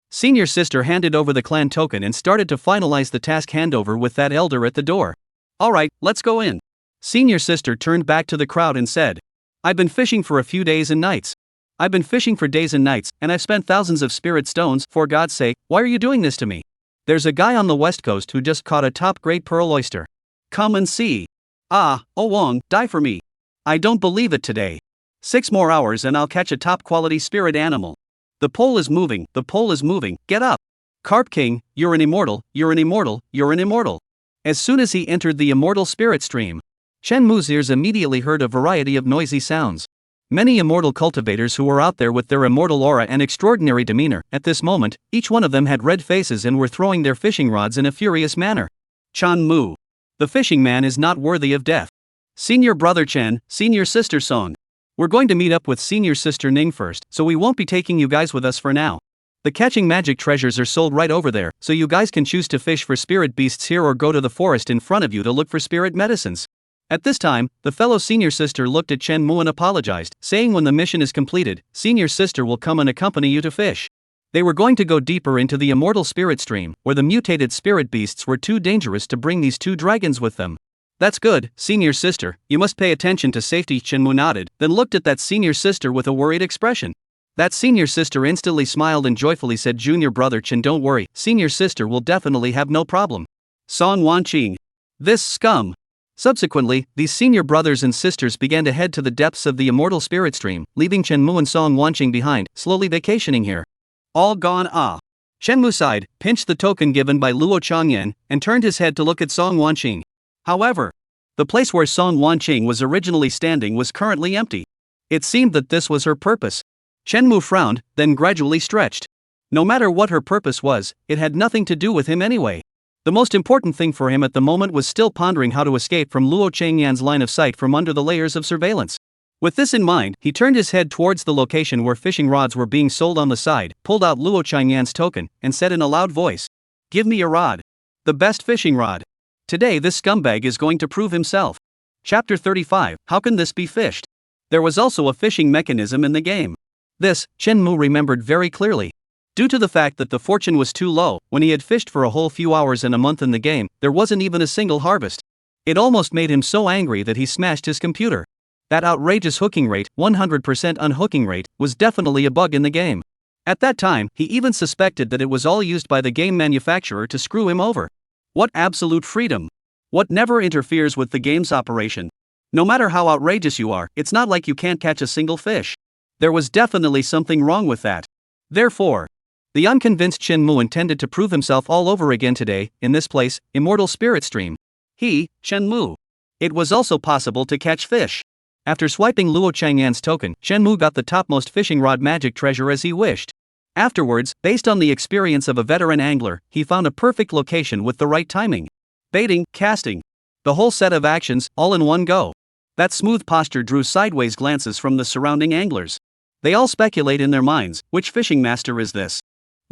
Senior sister handed over the clan token and started to finalize the task handover with that elder at the door. Alright, let's go in. Senior sister turned back to the crowd and said, I've been fishing for a few days and nights. I've been fishing for days and nights, and I've spent thousands of spirit stones. For God's sake, why are you doing this to me? There's a guy on the west coast who just caught a top-grade pearl oyster. Come and see. Ah, oh Wong, die for me. I don't believe it today. 6 more hours and I'll catch a top-quality spirit animal. The pole is moving, the pole is moving, get up. Carp King, you're an immortal, you're an immortal, you're an immortal. As soon as he entered the immortal spirit stream, Chen Mu's ears immediately heard a variety of noisy sounds. Many immortal cultivators who were out there with their immortal aura and extraordinary demeanor, at this moment, each one of them had red faces and were throwing their fishing rods in a furious manner. Chan Mu. The fishing man is not worthy of death. Senior brother Chen, senior sister Song. We're going to meet up with senior sister Ning first, so we won't be taking you guys with us for now. The catching magic treasures are sold right over there, so you guys can choose to fish for spirit beasts here or go to the forest in front of you to look for spirit medicines. At this time, the fellow senior sister looked at Chen Mu and apologized, saying when the mission is completed, senior sister will come and accompany you to fish. They were going to go deeper into the immortal spirit stream, where the mutated spirit beasts were too dangerous to bring these 2 dragons with them. That's good, senior sister, you must pay attention to safety. Chen Mu nodded, then looked at that senior sister with a worried expression. That senior sister instantly smiled and joyfully said, "Junior brother Chen, don't worry, senior sister will definitely have no problem." Song Wanqing. This scum. Subsequently, these senior brothers and sisters began to head to the depths of the immortal spirit stream, leaving Shenmue and Song Wanqing behind, slowly vacationing here. All gone ah. Shenmue sighed, pinched the token given by Luo Changyan, and turned his head to look at Song Wanqing. However, the place where Song Wanqing was originally standing was currently empty. It seemed that this was her purpose. Shenmue frowned, then gradually stretched. No matter what her purpose was, it had nothing to do with him anyway. The most important thing for him at the moment was still pondering how to escape from Luo Changyan's line of sight from under the layers of surveillance. With this in mind, he turned his head towards the location where fishing rods were being sold on the side, pulled out Luo Changyan's token, and said in a loud voice, "Give me a rod. The best fishing rod. Today this scumbag is going to prove himself." Chapter 35, How Can This Be Fished? There was also a fishing mechanism in the game. This, Shenmue remembered very clearly. Due to the fact that the fortune was too low, when he had fished for a whole few hours and a month in the game, there wasn't even a single harvest. It almost made him so angry that he smashed his computer. That outrageous hooking rate, 100% unhooking rate, was definitely a bug in the game. At that time, he even suspected that it was all used by the game manufacturer to screw him over. What absolute freedom! What never interferes with the game's operation? No matter how outrageous you are, it's not like you can't catch a single fish. There was definitely something wrong with that. Therefore, the unconvinced Shenmue intended to prove himself all over again today, in this place, Immortal Spirit Stream. Shenmue. It was also possible to catch fish. After swiping Luo Changyan's token, Shenmue got the topmost fishing rod magic treasure as he wished. Afterwards, based on the experience of a veteran angler, he found a perfect location with the right timing. Baiting, casting. The whole set of actions, all in one go. That smooth posture drew sideways glances from the surrounding anglers. They all speculate in their minds, which fishing master is this?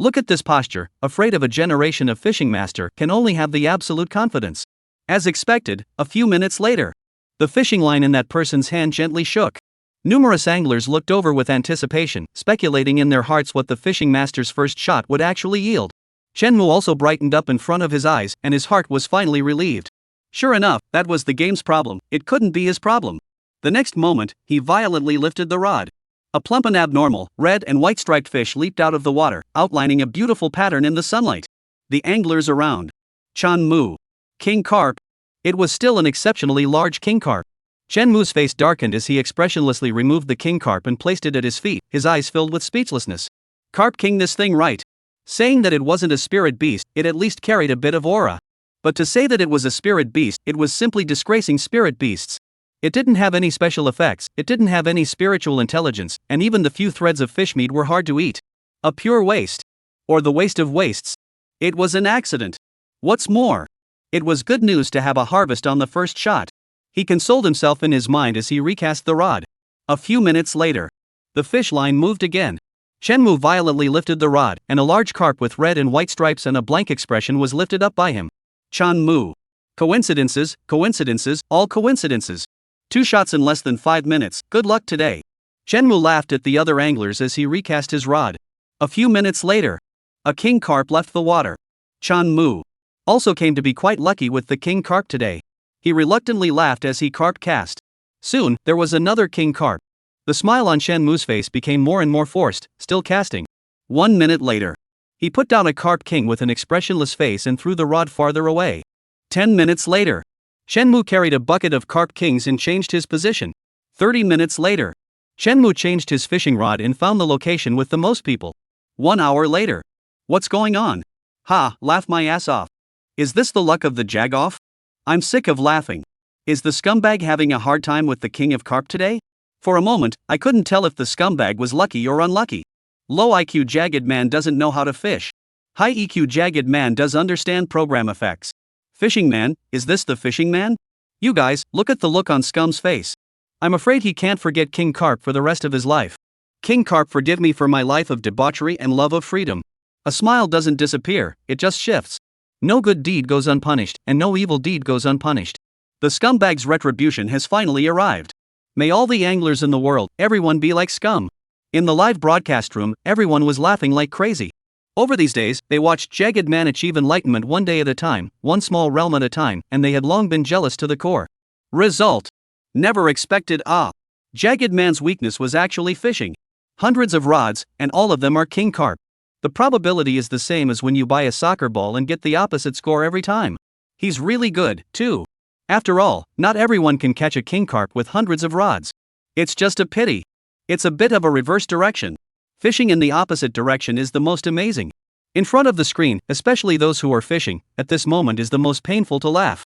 Look at this posture, afraid of a generation of fishing master can only have the absolute confidence. As expected, a few minutes later, the fishing line in that person's hand gently shook. Numerous anglers looked over with anticipation, speculating in their hearts what the fishing master's first shot would actually yield. Shenmue also brightened up in front of his eyes, and his heart was finally relieved. Sure enough, that was the game's problem, it couldn't be his problem. The next moment, he violently lifted the rod. A plump and abnormal, red and white striped fish leaped out of the water, outlining a beautiful pattern in the sunlight. The anglers around. Shenmue. King carp. It was still an exceptionally large king carp. Shenmue's face darkened as he expressionlessly removed the king carp and placed it at his feet, his eyes filled with speechlessness. Carp king, this thing right. Saying that it wasn't a spirit beast, it at least carried a bit of aura. But to say that it was a spirit beast, it was simply disgracing spirit beasts. It didn't have any special effects, it didn't have any spiritual intelligence, and even the few threads of fish meat were hard to eat. A pure waste. Or the waste of wastes. It was an accident. What's more, it was good news to have a harvest on the first shot. He consoled himself in his mind as he recast the rod. A few minutes later, the fish line moved again. Shenmue violently lifted the rod, and a large carp with red and white stripes and a blank expression was lifted up by him. Shenmue. Coincidences, coincidences, all coincidences. 2 shots in less than 5 minutes, good luck today. Shenmue laughed at the other anglers as he recast his rod. A few minutes later, a king carp left the water. Shenmue also came to be quite lucky with the king carp today. He reluctantly laughed as he carp cast. Soon, there was another king carp. The smile on Shenmue's face became more and more forced, still casting. 1 minute later, he put down a carp king with an expressionless face and threw the rod farther away. 10 minutes later, Shenmue carried a bucket of carp kings and changed his position. 30 minutes later, Shenmue changed his fishing rod and found the location with the most people. 1 hour later. What's going on? Ha, laugh my ass off. Is this the luck of the jagoff? I'm sick of laughing. Is the scumbag having a hard time with the king of carp today? For a moment, I couldn't tell if the scumbag was lucky or unlucky. Low IQ jagged man doesn't know how to fish. High EQ jagged man does understand program effects. Fishing man, is this the fishing man? You guys, look at the look on Scum's face. I'm afraid he can't forget King Carp for the rest of his life. King Carp, forgive me for my life of debauchery and love of freedom. A smile doesn't disappear, it just shifts. No good deed goes unpunished, and no evil deed goes unpunished. The scumbag's retribution has finally arrived. May all the anglers in the world, everyone be like Scum. In the live broadcast room, everyone was laughing like crazy. Over these days, they watched Jagged Man achieve enlightenment one day at a time, one small realm at a time, and they had long been jealous to the core. Result. Never expected. Jagged Man's weakness was actually fishing. Hundreds of rods, and all of them are king carp. The probability is the same as when you buy a soccer ball and get the opposite score every time. He's really good, too. After all, not everyone can catch a king carp with hundreds of rods. It's just a pity. It's a bit of a reverse direction. Fishing in the opposite direction is the most amazing. In front of the screen, especially those who are fishing, at this moment is the most painful to laugh.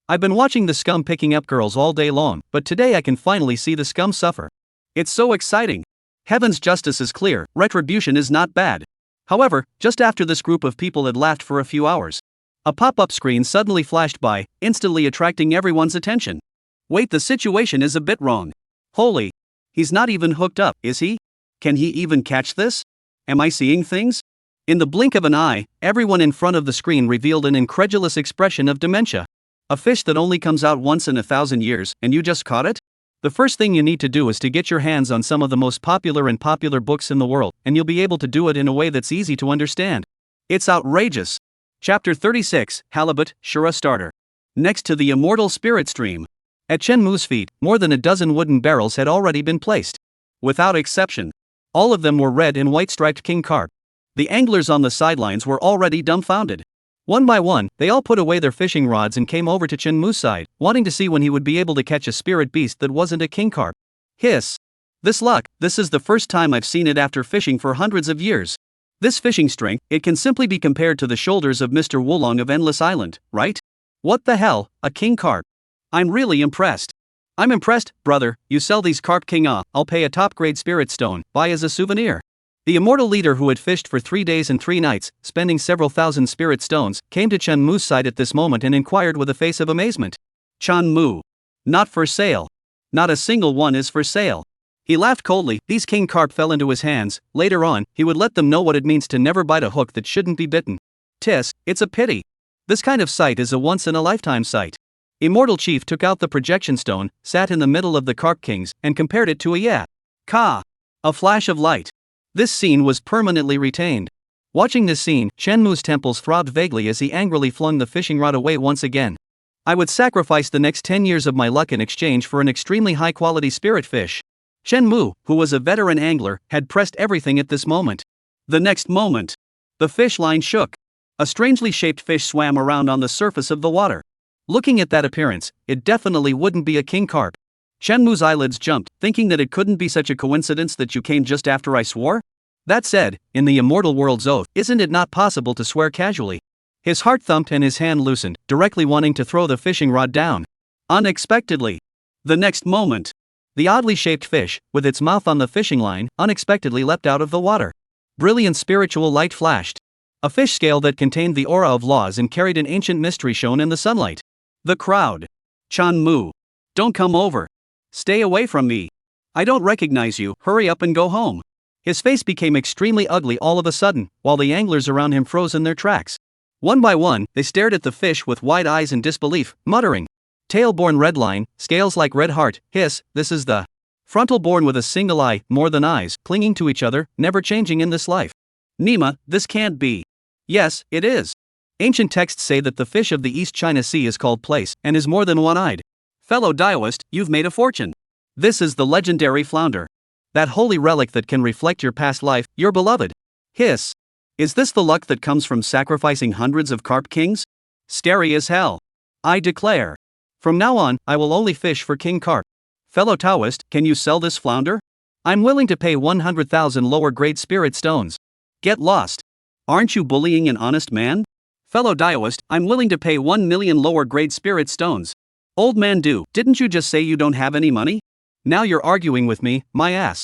I've been watching the scum picking up girls all day long, but today I can finally see the scum suffer. It's so exciting. Heaven's justice is clear, retribution is not bad. However, just after this group of people had laughed for a few hours, a pop-up screen suddenly flashed by, instantly attracting everyone's attention. Wait, the situation is a bit wrong. Holy. He's not even hooked up, is he? Can he even catch this? Am I seeing things? In the blink of an eye, everyone in front of the screen revealed an incredulous expression of dementia. A fish that only comes out once in 1,000 years, and you just caught it? The first thing you need to do is to get your hands on some of the most popular books in the world, and you'll be able to do it in a way that's easy to understand. It's outrageous. Chapter 36, Halibut, Shura Starter. Next to the immortal spirit stream. At Chen Mu's feet, more than a dozen wooden barrels had already been placed. Without exception. All of them were red and white striped king carp. The anglers on the sidelines were already dumbfounded. One by one, they all put away their fishing rods and came over to Chen Mu's side, wanting to see when he would be able to catch a spirit beast that wasn't a king carp. Hiss. This luck, this is the first time I've seen it after fishing for hundreds of years. This fishing strength, it can simply be compared to the shoulders of Mr. Wulong of Endless Island, right? What the hell, a king carp? I'm really impressed. I'm impressed, brother, you sell these carp king I'll pay a top-grade spirit stone, buy as a souvenir. The immortal leader who had fished for 3 days and 3 nights, spending several thousand spirit stones, came to Chen Mu's side at this moment and inquired with a face of amazement. Chen Mu. Not for sale. Not a single one is for sale. He laughed coldly. These king carp fell into his hands. Later on, he would let them know what it means to never bite a hook that shouldn't be bitten. Tis, it's a pity. This kind of sight is a once-in-a-lifetime sight. Immortal Chief took out the projection stone, sat in the middle of the carp kings, and compared it to a ka. A flash of light. This scene was permanently retained. Watching this scene, Chen Mu's temples throbbed vaguely as he angrily flung the fishing rod away once again. I would sacrifice the next 10 years of my luck in exchange for an extremely high-quality spirit fish. Chen Mu, who was a veteran angler, had pressed everything at this moment. The next moment, the fish line shook. A strangely shaped fish swam around on the surface of the water. Looking at that appearance, it definitely wouldn't be a king carp. Chen Mu's eyelids jumped, thinking that it couldn't be such a coincidence that you came just after I swore? That said, in the immortal world's oath, isn't it not possible to swear casually? His heart thumped and his hand loosened, directly wanting to throw the fishing rod down. Unexpectedly. The next moment, the oddly shaped fish, with its mouth on the fishing line, unexpectedly leapt out of the water. Brilliant spiritual light flashed. A fish scale that contained the aura of laws and carried an ancient mystery shone in the sunlight. The crowd. Chen Mu. Don't come over. Stay away from me. I don't recognize you, hurry up and go home. His face became extremely ugly all of a sudden, while the anglers around him froze in their tracks. One by one, they stared at the fish with wide eyes in disbelief, muttering. Tail-born red line, scales like red heart, hiss, this is the frontal-born with a single eye, more than eyes, clinging to each other, never changing in this life. Nima, this can't be. Yes, it is. Ancient texts say that the fish of the East China Sea is called plaice, and is more than one-eyed. Fellow Daoist, you've made a fortune. This is the legendary flounder. That holy relic that can reflect your past life, your beloved. Hiss. Is this the luck that comes from sacrificing hundreds of carp kings? Scary as hell. I declare. From now on, I will only fish for king carp. Fellow Taoist, can you sell this flounder? I'm willing to pay 100,000 lower-grade spirit stones. Get lost. Aren't you bullying an honest man? Fellow Daoist, I'm willing to pay 1 million lower-grade spirit stones. Old man didn't you just say you don't have any money? Now you're arguing with me, my ass.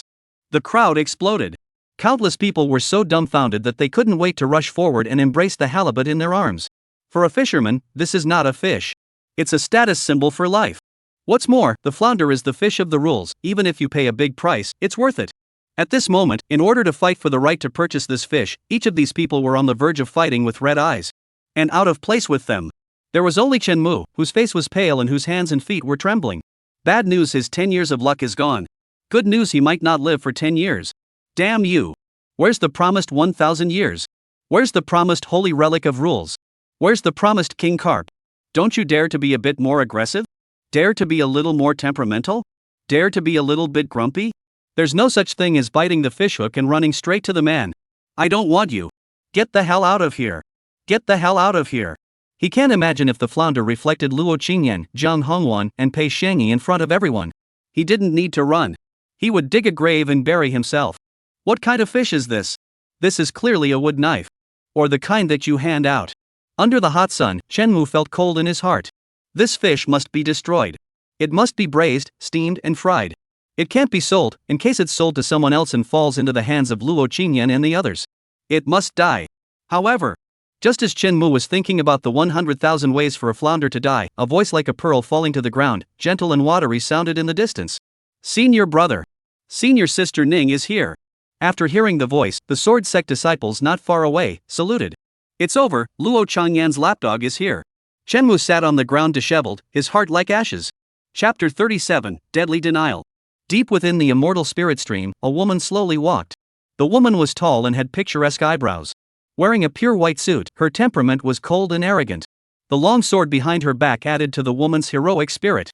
The crowd exploded. Countless people were so dumbfounded that they couldn't wait to rush forward and embrace the halibut in their arms. For a fisherman, this is not a fish. It's a status symbol for life. What's more, the flounder is the fish of the rules. Even if you pay a big price, it's worth it. At this moment, in order to fight for the right to purchase this fish, each of these people were on the verge of fighting with red eyes. And out of place with them. There was only Chen Mu, whose face was pale and whose hands and feet were trembling. Bad news, his 10 years of luck is gone. Good news, he might not live for 10 years. Damn you. Where's the promised 1,000 years? Where's the promised holy relic of rules? Where's the promised king carp? Don't you dare to be a bit more aggressive? Dare to be a little more temperamental? Dare to be a little bit grumpy? There's no such thing as biting the fishhook and running straight to the man. I don't want you. Get the hell out of here. Get the hell out of here. He can't imagine if the flounder reflected Luo Qingyan, Zhang Hongwan, and Pei Shangyi in front of everyone. He didn't need to run. He would dig a grave and bury himself. What kind of fish is this? This is clearly a wood knife. Or the kind that you hand out. Under the hot sun, Shenmu felt cold in his heart. This fish must be destroyed. It must be braised, steamed, and fried. It can't be sold, in case it's sold to someone else and falls into the hands of Luo Qingyan and the others. It must die. However, just as Shenmu was thinking about the 100,000 ways for a flounder to die, a voice like a pearl falling to the ground, gentle and watery, sounded in the distance. Senior brother. Senior sister Ning is here. After hearing the voice, the Sword Sect disciples not far away saluted. It's over, Luo Changyan's lapdog is here. Shenmu sat on the ground disheveled, his heart like ashes. Chapter 37, Deadly Denial. Deep within the immortal spirit stream, a woman slowly walked. The woman was tall and had picturesque eyebrows. Wearing a pure white suit, her temperament was cold and arrogant. The long sword behind her back added to the woman's heroic spirit.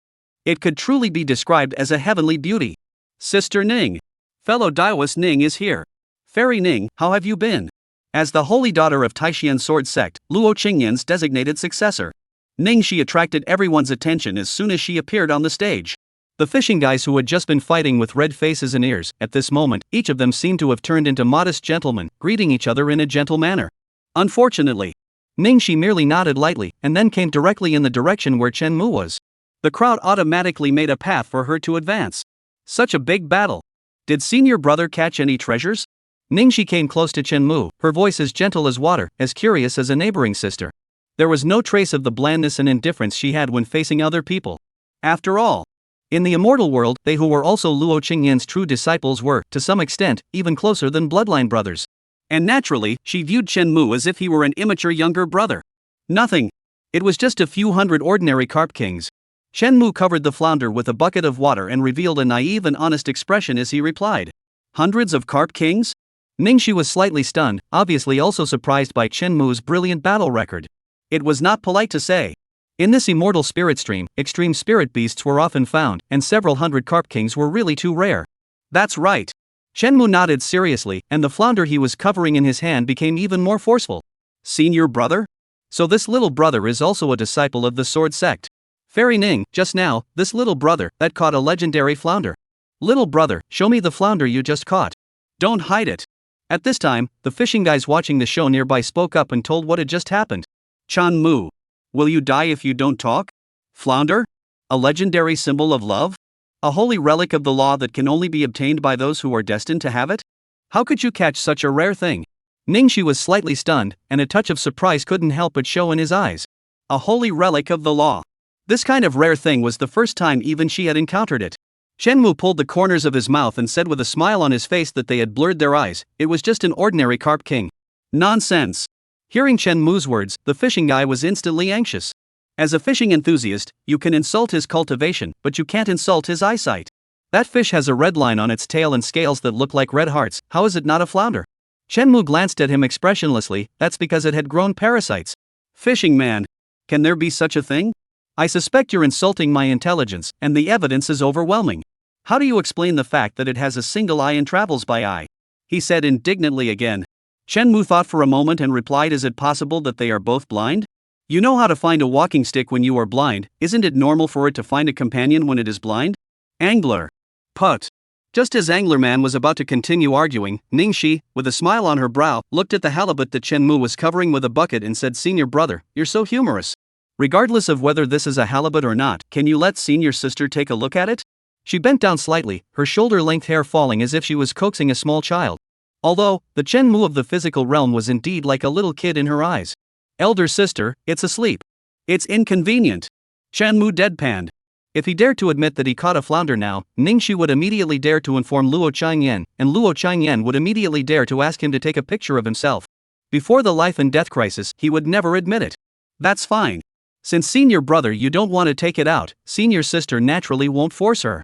It could truly be described as a heavenly beauty. Sister Ning. Fellow Daoist Ning is here. Fairy Ning, how have you been? As the holy daughter of Taishian Sword Sect, Luo Qingyan's designated successor, Ning Shi attracted everyone's attention as soon as she appeared on the stage. The fishing guys who had just been fighting with red faces and ears, at this moment, each of them seemed to have turned into modest gentlemen, greeting each other in a gentle manner. Unfortunately, Ning Shi merely nodded lightly, and then came directly in the direction where Chen Mu was. The crowd automatically made a path for her to advance. Such a big battle. Did senior brother catch any treasures? Ning Shi came close to Chen Mu, her voice as gentle as water, as curious as a neighboring sister. There was no trace of the blandness and indifference she had when facing other people. After all, in the immortal world, they who were also Luo Qingyan's true disciples were, to some extent, even closer than bloodline brothers. And naturally, she viewed Chen Mu as if he were an immature younger brother. Nothing. It was just a few hundred ordinary carp kings. Chen Mu covered the flounder with a bucket of water and revealed a naive and honest expression as he replied. Hundreds of carp kings? Ningxi was slightly stunned, obviously also surprised by Chen Mu's brilliant battle record. It was not polite to say. In this immortal spirit stream, extreme spirit beasts were often found, and several hundred carp kings were really too rare. That's right. Shenmu nodded seriously, and the flounder he was covering in his hand became even more forceful. Senior brother? So this little brother is also a disciple of the Sword Sect. Fairy Ning, just now, this little brother, that caught a legendary flounder. Little brother, show me the flounder you just caught. Don't hide it. At this time, the fishing guys watching the show nearby spoke up and told what had just happened. Chan Mu. Will you die if you don't talk? Flounder? A legendary symbol of love? A holy relic of the law that can only be obtained by those who are destined to have it? How could you catch such a rare thing? Ningxi was slightly stunned, and a touch of surprise couldn't help but show in his eyes. A holy relic of the law. This kind of rare thing was the first time even she had encountered it. Shenmu pulled the corners of his mouth and said with a smile on his face that they had blurred their eyes, it was just an ordinary carp king. Nonsense. Hearing Chen Mu's words, the fishing guy was instantly anxious. As a fishing enthusiast, you can insult his cultivation, but you can't insult his eyesight. That fish has a red line on its tail and scales that look like red hearts, how is it not a flounder? Chen Mu glanced at him expressionlessly, that's because it had grown parasites. Fishing man. Can there be such a thing? I suspect you're insulting my intelligence, and the evidence is overwhelming. How do you explain the fact that it has a single eye and travels by eye? He said indignantly again. Chen Mu thought for a moment and replied, is it possible that they are both blind? You know how to find a walking stick when you are blind, isn't it normal for it to find a companion when it is blind? Angler. Put. Just as Anglerman was about to continue arguing, Ningxi, with a smile on her brow, looked at the halibut that Chen Mu was covering with a bucket and said, Senior brother, you're so humorous. Regardless of whether this is a halibut or not, can you let senior sister take a look at it? She bent down slightly, her shoulder-length hair falling as if she was coaxing a small child. Although, the Chen Mu of the physical realm was indeed like a little kid in her eyes. Elder sister, it's asleep. It's inconvenient. Chen Mu deadpanned. If he dared to admit that he caught a flounder now, Ningxi would immediately dare to inform Luo Changyan, and Luo Changyan would immediately dare to ask him to take a picture of himself. Before the life and death crisis, he would never admit it. That's fine. Since senior brother you don't want to take it out, senior sister naturally won't force her.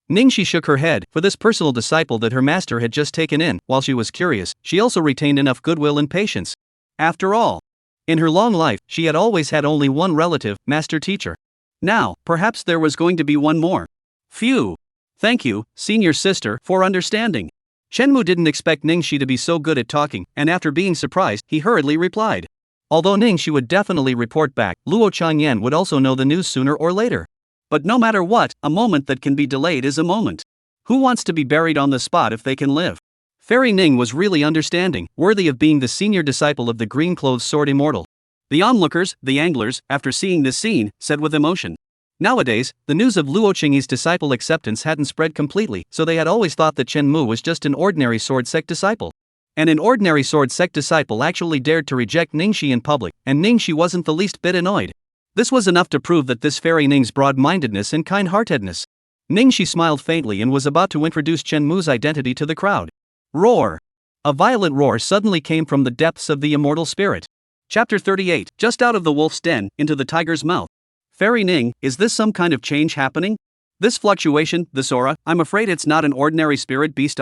Ningxi shook her head, for this personal disciple that her master had just taken in, while she was curious, she also retained enough goodwill and patience. After all, in her long life, she had always had only one relative, master teacher. Now, perhaps there was going to be one more. Phew. Thank you, senior sister, for understanding. Shenmue didn't expect Ningxi to be so good at talking, and after being surprised, he hurriedly replied. Although Ningxi would definitely report back, Luo Changyan would also know the news sooner or later. But no matter what, a moment that can be delayed is a moment. Who wants to be buried on the spot if they can live? Fairy Ning was really understanding, worthy of being the senior disciple of the green-clothed sword immortal. The onlookers, the anglers, after seeing this scene, said with emotion. Nowadays, the news of Luo Qingyi's disciple acceptance hadn't spread completely, so they had always thought that Chen Mu was just an ordinary sword sect disciple. And an ordinary sword sect disciple actually dared to reject Ningxi in public, and Ningxi wasn't the least bit annoyed. This was enough to prove that this fairy Ning's broad-mindedness and kind-heartedness. Ningxi smiled faintly and was about to introduce Chen Mu's identity to the crowd. Roar! A violent roar suddenly came from the depths of the immortal spirit. Chapter 38, just out of the wolf's den, into the tiger's mouth. Fairy Ning, is this some kind of change happening? This fluctuation, this aura, I'm afraid it's not an ordinary spirit beast.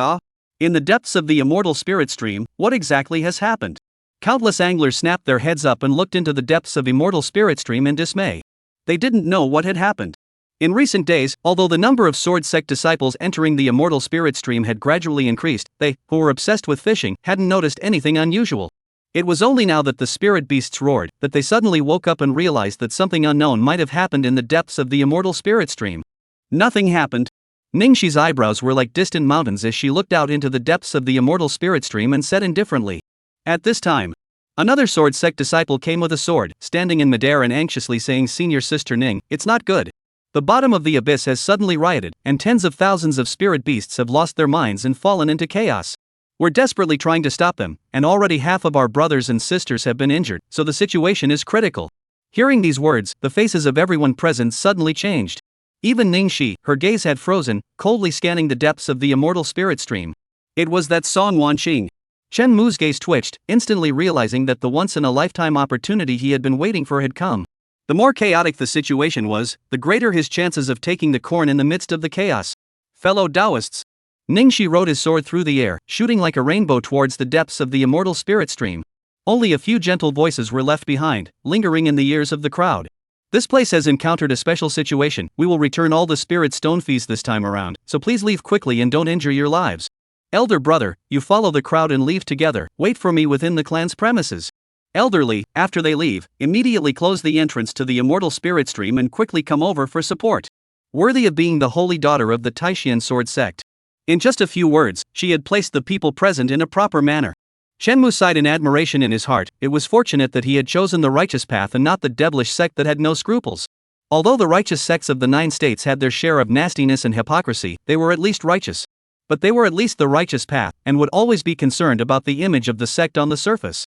In the depths of the immortal spirit stream, what exactly has happened? Countless anglers snapped their heads up and looked into the depths of immortal spirit stream in dismay. They didn't know what had happened. In recent days, although the number of sword sect disciples entering the immortal spirit stream had gradually increased, they, who were obsessed with fishing, hadn't noticed anything unusual. It was only now that the spirit beasts roared that they suddenly woke up and realized that something unknown might have happened in the depths of the immortal spirit stream. Nothing happened. Ningxi's eyebrows were like distant mountains as she looked out into the depths of the immortal spirit stream and said indifferently. At this time, another sword sect disciple came with a sword, standing in midair and anxiously saying, Senior Sister Ning, it's not good. The bottom of the abyss has suddenly rioted, and tens of thousands of spirit beasts have lost their minds and fallen into chaos. We're desperately trying to stop them, and already half of our brothers and sisters have been injured, so the situation is critical. Hearing these words, the faces of everyone present suddenly changed. Even Ningxi, her gaze had frozen, coldly scanning the depths of the immortal spirit stream. It was that Song Wanqing. Chen Mu's gaze twitched, instantly realizing that the once-in-a-lifetime opportunity he had been waiting for had come. The more chaotic the situation was, the greater his chances of taking the corn in the midst of the chaos. Fellow Taoists. Ningxi rode his sword through the air, shooting like a rainbow towards the depths of the immortal spirit stream. Only a few gentle voices were left behind, lingering in the ears of the crowd. This place has encountered a special situation. We will return all the spirit stone fees this time around, so please leave quickly and don't injure your lives. Elder brother, you follow the crowd and leave together. Wait for me within the clan's premises. Elderly, after they leave, immediately close the entrance to the immortal spirit stream and quickly come over for support. Worthy of being the holy daughter of the Taishan sword sect. In just a few words, she had placed the people present in a proper manner. Shenmue sighed in admiration in his heart. It was fortunate that he had chosen the righteous path and not the devilish sect that had no scruples. Although the righteous sects of the 9 states had their share of nastiness and hypocrisy, they were at least righteous. But they were at least the righteous path, and would always be concerned about the image of the sect on the surface.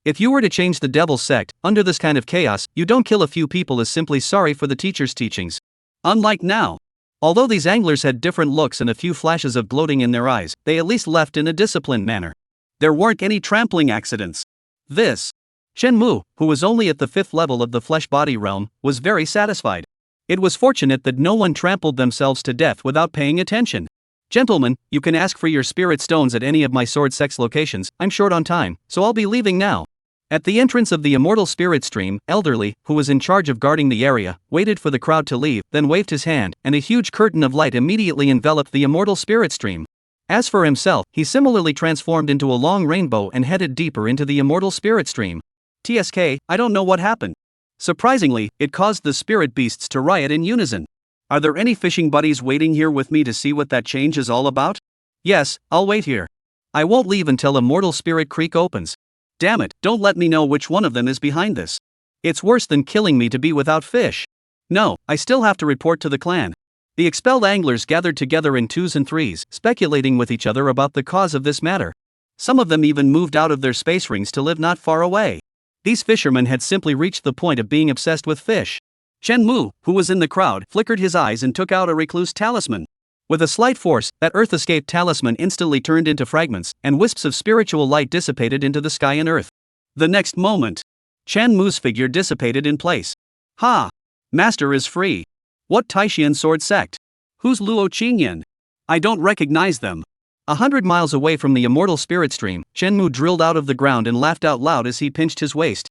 If you were to change the devil's sect, under this kind of chaos, you don't kill a few people as simply sorry for the teacher's teachings. Unlike now. Although these anglers had different looks and a few flashes of gloating in their eyes, they at least left in a disciplined manner. There weren't any trampling accidents. This. Shenmue, who was only at the 5th level of the flesh-body realm, was very satisfied. It was fortunate that no one trampled themselves to death without paying attention. Gentlemen, you can ask for your spirit stones at any of my sword sect's locations. I'm short on time, so I'll be leaving now. At the entrance of the immortal spirit stream, Elderly, who was in charge of guarding the area, waited for the crowd to leave, then waved his hand, and a huge curtain of light immediately enveloped the immortal spirit stream. As for himself, he similarly transformed into a long rainbow and headed deeper into the immortal spirit stream. TSK, I don't know what happened. Surprisingly, it caused the spirit beasts to riot in unison. Are there any fishing buddies waiting here with me to see what that change is all about? Yes, I'll wait here. I won't leave until Immortal Spirit Creek opens. Damn it, don't let me know which one of them is behind this. It's worse than killing me to be without fish. No, I still have to report to the clan. The expelled anglers gathered together in 2s and 3s, speculating with each other about the cause of this matter. Some of them even moved out of their space rings to live not far away. These fishermen had simply reached the point of being obsessed with fish. Shenmue, who was in the crowd, flickered his eyes and took out a recluse talisman. With a slight force, that earth-escaped talisman instantly turned into fragments, and wisps of spiritual light dissipated into the sky and earth. The next moment, Shenmue's figure dissipated in place. Ha! Master is free. What Taishan sword sect? Who's Luo Qingyan? I don't recognize them. 100 miles away from the immortal spirit stream, Shenmue drilled out of the ground and laughed out loud as he pinched his waist.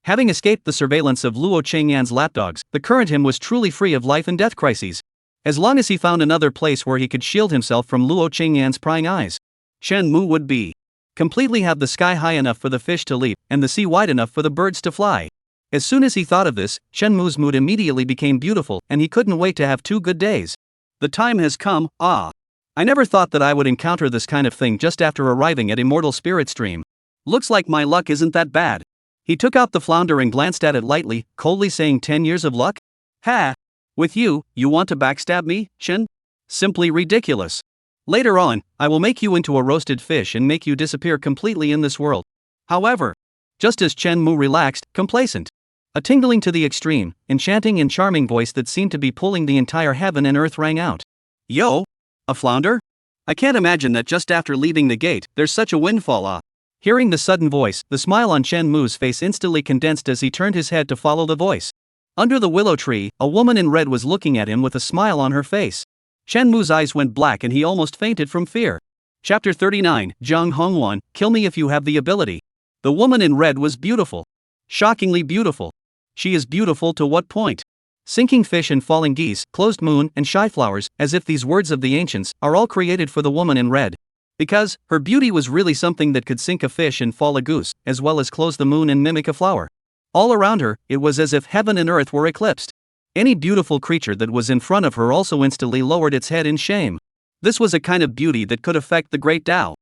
Having escaped the surveillance of Luo Qingyan's lapdogs, the current him was truly free of life and death crises. As long as he found another place where he could shield himself from Luo Qingyan's prying eyes, Chen Mu would be completely have the sky high enough for the fish to leap and the sea wide enough for the birds to fly. As soon as he thought of this, Chen Mu's mood immediately became beautiful and he couldn't wait to have 2 good days. The time has come, ah. I never thought that I would encounter this kind of thing just after arriving at Immortal Spirit Stream. Looks like my luck isn't that bad. He took out the flounder and glanced at it lightly, coldly saying 10 years of luck? Ha! With you want to backstab me, Chen? Simply ridiculous. Later on, I will make you into a roasted fish and make you disappear completely in this world. However, just as Chen Mu relaxed, complacent, a tingling to the extreme, enchanting and charming voice that seemed to be pulling the entire heaven and earth rang out. Yo! A flounder? I can't imagine that just after leaving the gate, there's such a windfall, ah. Hearing the sudden voice, the smile on Chen Mu's face instantly condensed as he turned his head to follow the voice. Under the willow tree, a woman in red was looking at him with a smile on her face. Chen Mu's eyes went black and he almost fainted from fear. Chapter 39, Zhang Hongwan, kill me if you have the ability. The woman in red was beautiful. Shockingly beautiful. She is beautiful to what point? Sinking fish and falling geese, closed moon and shy flowers, as if these words of the ancients are all created for the woman in red. Because her beauty was really something that could sink a fish and fall a goose, as well as close the moon and mimic a flower. All around her, it was as if heaven and earth were eclipsed. Any beautiful creature that was in front of her also instantly lowered its head in shame. This was a kind of beauty that could affect the great Tao.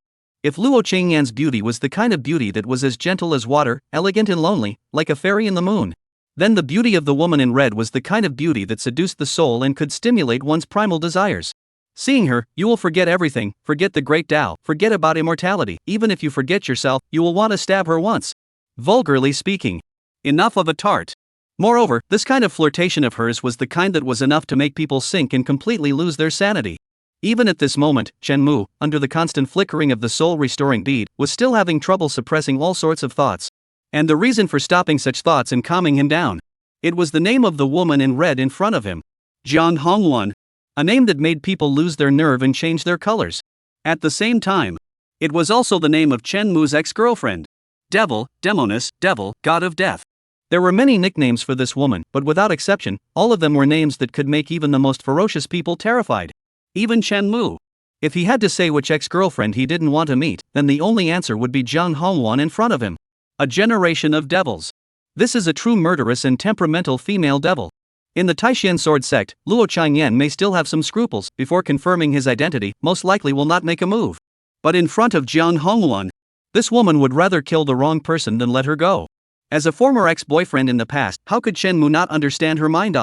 If Luo Qingyan's beauty was the kind of beauty that was as gentle as water, elegant and lonely, like a fairy in the moon, then the beauty of the woman in red was the kind of beauty that seduced the soul and could stimulate one's primal desires. Seeing her, you will forget everything, forget the great Tao, forget about immortality. Even if you forget yourself, you will want to stab her once. Vulgarly speaking. Enough of a tart. Moreover, this kind of flirtation of hers was the kind that was enough to make people sink and completely lose their sanity. Even at this moment, Chen Mu, under the constant flickering of the soul-restoring bead, was still having trouble suppressing all sorts of thoughts. And the reason for stopping such thoughts and calming him down. It was the name of the woman in red in front of him. Zhang Hongwan. A name that made people lose their nerve and change their colors. At the same time, it was also the name of Chen Mu's ex-girlfriend. Devil, Demoness, Devil, God of Death. There were many nicknames for this woman, but without exception, all of them were names that could make even the most ferocious people terrified. Even Chen Mu. If he had to say which ex-girlfriend he didn't want to meet, then the only answer would be Zhang Hongwan in front of him. A generation of devils. This is a true murderous and temperamental female devil. In the Taishan sword sect, Luo Qingyan may still have some scruples before confirming his identity, most likely will not make a move. But in front of Zhang Hongwan, this woman would rather kill the wrong person than let her go. As a former ex-boyfriend in the past, how could Chen Mu not understand her mind?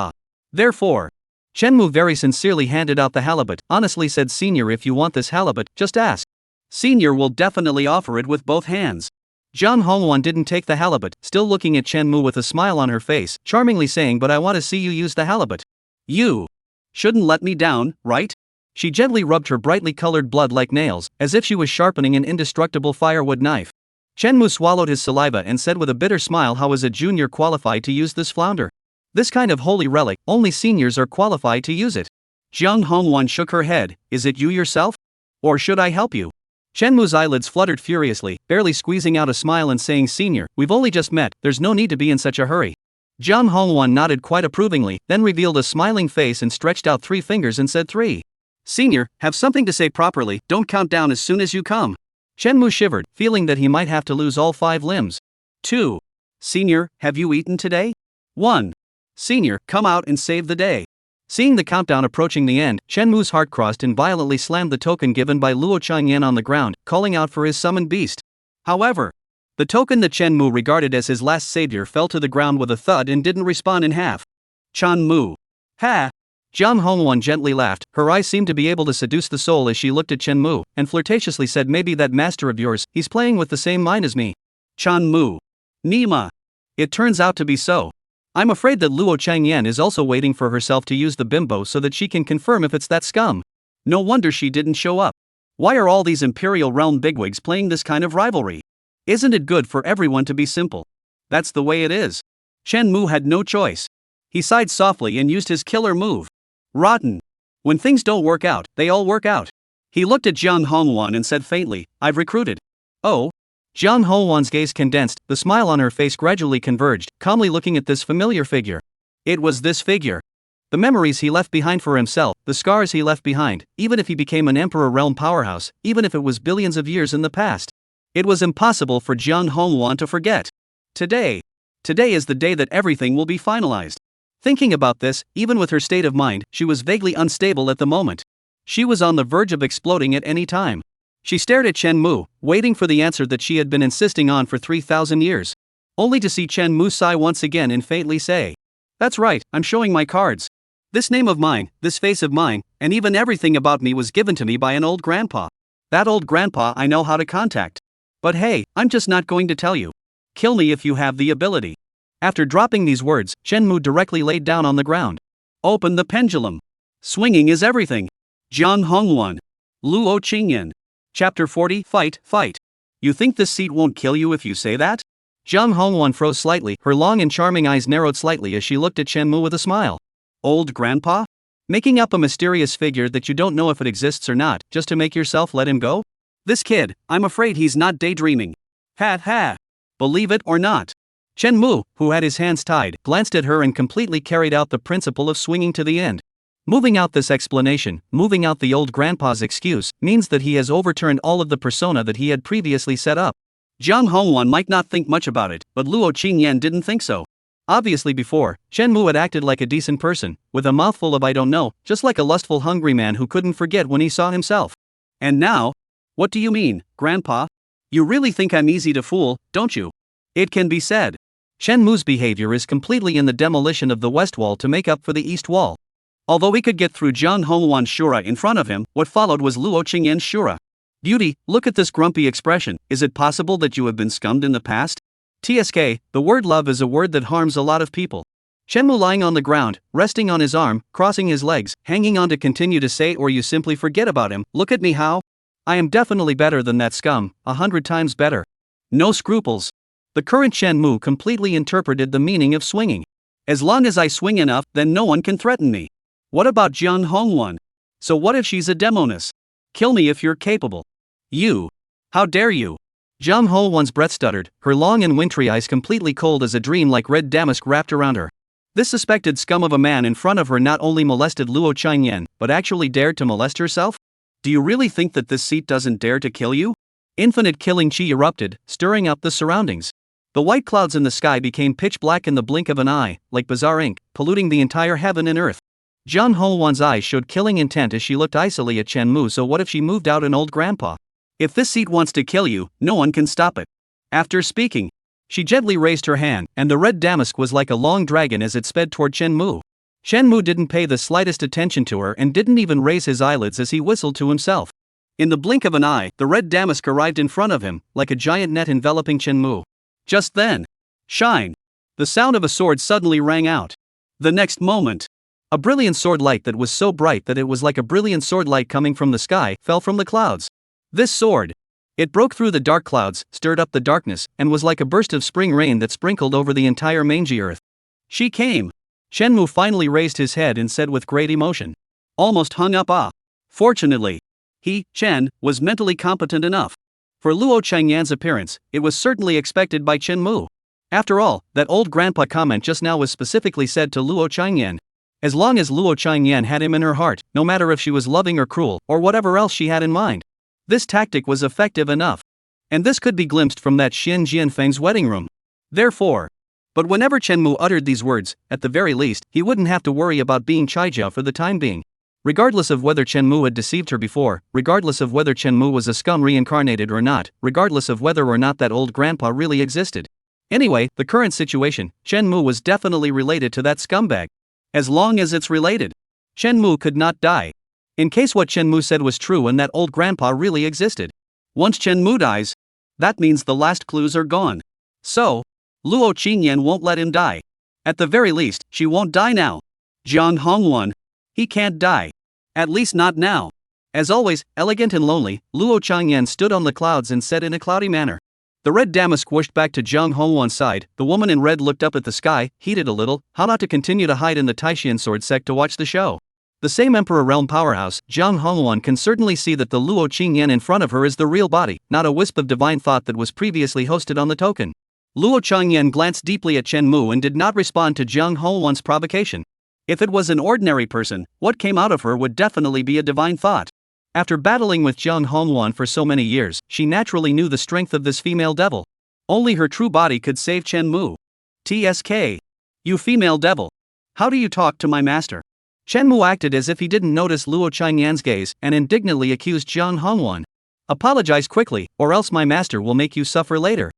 Therefore, Chen Mu very sincerely handed out the halibut, honestly said, "Senior, if you want this halibut, just ask. Senior will definitely offer it with both hands." Zhang Hongwan didn't take the halibut, still looking at Chen Mu with a smile on her face, charmingly saying, "But I want to see you use the halibut. You shouldn't let me down, right?" She gently rubbed her brightly colored blood-like nails, as if she was sharpening an indestructible firewood knife. Chen Mu swallowed his saliva and said with a bitter smile, "How is a junior qualified to use this flounder? This kind of holy relic, only seniors are qualified to use it." Zhang Hongwan shook her head. "Is it you yourself? Or should I help you?" Chen Mu's eyelids fluttered furiously, barely squeezing out a smile and saying, "Senior, we've only just met, there's no need to be in such a hurry." Zhang Hongwan nodded quite approvingly, then revealed a smiling face and stretched out 3 fingers and said, "3. Senior, have something to say properly, don't count down as soon as you come." Chen Mu shivered, feeling that he might have to lose all 5 limbs. 2. Senior, have you eaten today? 1. Senior, come out and save the day. Seeing the countdown approaching the end, Chen Mu's heart crossed and violently slammed the token given by Luo Qingyan on the ground, calling out for his summoned beast. However, the token that Chen Mu regarded as his last savior fell to the ground with a thud and didn't respawn in half. Chen Mu. Ha! Zhang Hongwan gently laughed, her eyes seemed to be able to seduce the soul as she looked at Chen Mu, and flirtatiously said, "Maybe that master of yours, he's playing with the same mind as me." Chen Mu. Nima. It turns out to be so. I'm afraid that Luo Qingyan is also waiting for herself to use the bimbo so that she can confirm if it's that scum. No wonder she didn't show up. Why are all these Imperial Realm bigwigs playing this kind of rivalry? Isn't it good for everyone to be simple? That's the way it is. Chen Mu had no choice. He sighed softly and used his killer move. Rotten. When things don't work out, they all work out. He looked at Zhang Hongwan and said faintly, "I've recruited." Oh? Zhang Hongwan's gaze condensed, the smile on her face gradually converged, calmly looking at this familiar figure. It was this figure. The memories he left behind for himself, the scars he left behind, even if he became an Emperor Realm powerhouse, even if it was billions of years in the past. It was impossible for Jiang Hongwan to forget. Today is the day that everything will be finalized. Thinking about this, even with her state of mind, she was vaguely unstable at the moment. She was on the verge of exploding at any time. She stared at Chen Mu, waiting for the answer that she had been insisting on for 3,000 years. Only to see Chen Mu sigh once again and faintly say, "That's right, I'm showing my cards. This name of mine, this face of mine, and even everything about me was given to me by an old grandpa. That old grandpa I know how to contact. But hey, I'm just not going to tell you. Kill me if you have the ability." After dropping these words, Chen Mu directly laid down on the ground. Open the pendulum. Swinging is everything. Jiang Hongwan. Luo Qingyan. Chapter 40, Fight. You think this seat won't kill you if you say that? Jiang Hongwan froze slightly, her long and charming eyes narrowed slightly as she looked at Chen Mu with a smile. Old grandpa? Making up a mysterious figure that you don't know if it exists or not, just to make yourself let him go? This kid, I'm afraid he's not daydreaming. Ha. Believe it or not. Chen Mu, who had his hands tied, glanced at her and completely carried out the principle of swinging to the end. Moving out this explanation, moving out the old grandpa's excuse, means that he has overturned all of the persona that he had previously set up. Jiang Hongwan might not think much about it, but Luo Qingyan didn't think so. Obviously before, Chen Mu had acted like a decent person, with a mouthful of I don't know, just like a lustful hungry man who couldn't forget when he saw himself. And now? What do you mean, Grandpa? You really think I'm easy to fool, don't you? It can be said. Chen Mu's behavior is completely in the demolition of the west wall to make up for the east wall. Although he could get through Jiang Hongwan's Shura in front of him, what followed was Luo Qingyan's Shura. Beauty, look at this grumpy expression. Is it possible that you have been scummed in the past? TSK, the word love is a word that harms a lot of people. Chen Mu lying on the ground, resting on his arm, crossing his legs, hanging on to continue to say or you simply forget about him. Look at me how? I am definitely better than that scum, 100 times better. No scruples. The current Chen Mu completely interpreted the meaning of swinging. As long as I swing enough, then no one can threaten me. What about Jiang Hongwan? So what if she's a Demoness? Kill me if you're capable. You. How dare you? Jiang Hongwan's breath stuttered, her long and wintry eyes completely cold as a dream like red damask wrapped around her. This suspected scum of a man in front of her not only molested Luo Qingyan, but actually dared to molest herself? Do you really think that this seat doesn't dare to kill you? Infinite killing chi erupted, stirring up the surroundings. The white clouds in the sky became pitch black in the blink of an eye, like bizarre ink, polluting the entire heaven and earth. Jiang Hongwan's eyes showed killing intent as she looked icily at Chen Mu. So what if she moved out an old grandpa? If this seat wants to kill you, no one can stop it. After speaking, she gently raised her hand, and the red damask was like a long dragon as it sped toward Chen Mu. Chen Mu didn't pay the slightest attention to her and didn't even raise his eyelids as he whistled to himself. In the blink of an eye, the red damask arrived in front of him, like a giant net enveloping Chen Mu. Just then, shine! The sound of a sword suddenly rang out. The next moment, a brilliant sword light that was so bright that it was like a brilliant sword light coming from the sky fell from the clouds. This sword, it broke through the dark clouds, stirred up the darkness, and was like a burst of spring rain that sprinkled over the entire mangy earth. She came. Chen Mu finally raised his head and said with great emotion. Almost hung up ah. Fortunately, he, Chen, was mentally competent enough. For Luo Qingyan's appearance, it was certainly expected by Chen Mu. After all, that old grandpa comment just now was specifically said to Luo Qingyan. As long as Luo Qingyan had him in her heart, no matter if she was loving or cruel, or whatever else she had in mind. This tactic was effective enough. And this could be glimpsed from that Xin Jianfeng's wedding room. Therefore, but whenever Chen Mu uttered these words, at the very least, he wouldn't have to worry about being Chaijiao for the time being. Regardless of whether Chen Mu had deceived her before, regardless of whether Chen Mu was a scum reincarnated or not, regardless of whether or not that old grandpa really existed. Anyway, the current situation, Chen Mu was definitely related to that scumbag. As long as it's related, Chen Mu could not die. In case what Chen Mu said was true and that old grandpa really existed. Once Chen Mu dies, that means the last clues are gone. So, Luo Qingyan won't let him die. At the very least, she won't die now. Jiang Hongwan, he can't die. At least not now. As always, elegant and lonely, Luo Qingyan stood on the clouds and said in a cloudy manner. The red damask whooshed back to Jiang Hongwan's side. The woman in red looked up at the sky, heated a little, how not to continue to hide in the Taishan sword sect to watch the show. The same Emperor Realm powerhouse, Jiang Hongwan can certainly see that the Luo Qingyan in front of her is the real body, not a wisp of divine thought that was previously hosted on the token. Luo Qingyan glanced deeply at Chen Mu and did not respond to Jiang Hongwan's provocation. If it was an ordinary person, what came out of her would definitely be a divine thought. After battling with Jiang Hongwan for so many years, she naturally knew the strength of this female devil. Only her true body could save Chen Mu. TSK. You female devil. How do you talk to my master? Chen Mu acted as if he didn't notice Luo Changyan's gaze and indignantly accused Jiang Hongwan. Apologize quickly, or else my master will make you suffer later.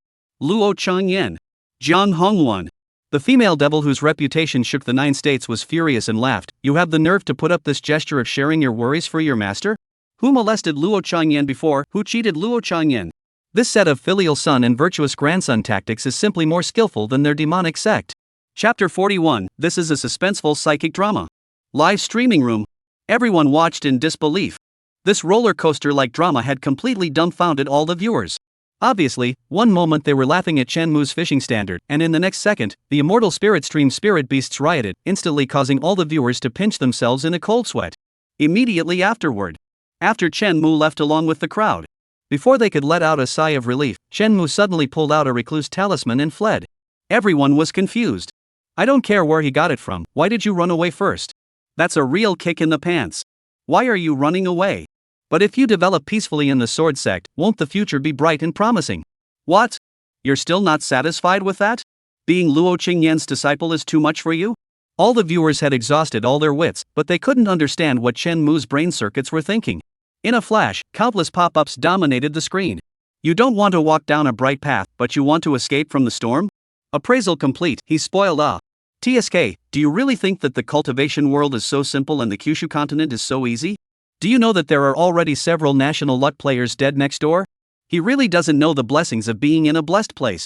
Luo Changyan. Jiang Hongwan. The female devil whose reputation shook the 9 states was furious and laughed. You have the nerve to put up this gesture of sharing your worries for your master? Who molested Luo Changyan before? Who cheated Luo Changyan? This set of filial son and virtuous grandson tactics is simply more skillful than their demonic sect. Chapter 41. This is a suspenseful psychic drama. Live streaming room. Everyone watched in disbelief. This roller coaster-like drama had completely dumbfounded all the viewers. Obviously, one moment they were laughing at Chen Mu's fishing standard, and in the next second, the immortal spirit stream spirit beasts rioted, instantly causing all the viewers to pinch themselves in a cold sweat. Immediately afterward, after Chen Mu left along with the crowd, before they could let out a sigh of relief, Chen Mu suddenly pulled out a recluse talisman and fled. Everyone was confused. I don't care where he got it from. Why did you run away first? That's a real kick in the pants. Why are you running away? But if you develop peacefully in the sword sect, won't the future be bright and promising? What? You're still not satisfied with that? Being Luo Qingyan's disciple is too much for you? All the viewers had exhausted all their wits, but they couldn't understand what Chen Mu's brain circuits were thinking. In a flash, countless pop-ups dominated the screen. You don't want to walk down a bright path, but you want to escape from the storm? Appraisal complete. He's spoiled. TSK, do you really think that the cultivation world is so simple and the Kyushu continent is so easy? Do you know that there are already several national luck players dead next door? He really doesn't know the blessings of being in a blessed place.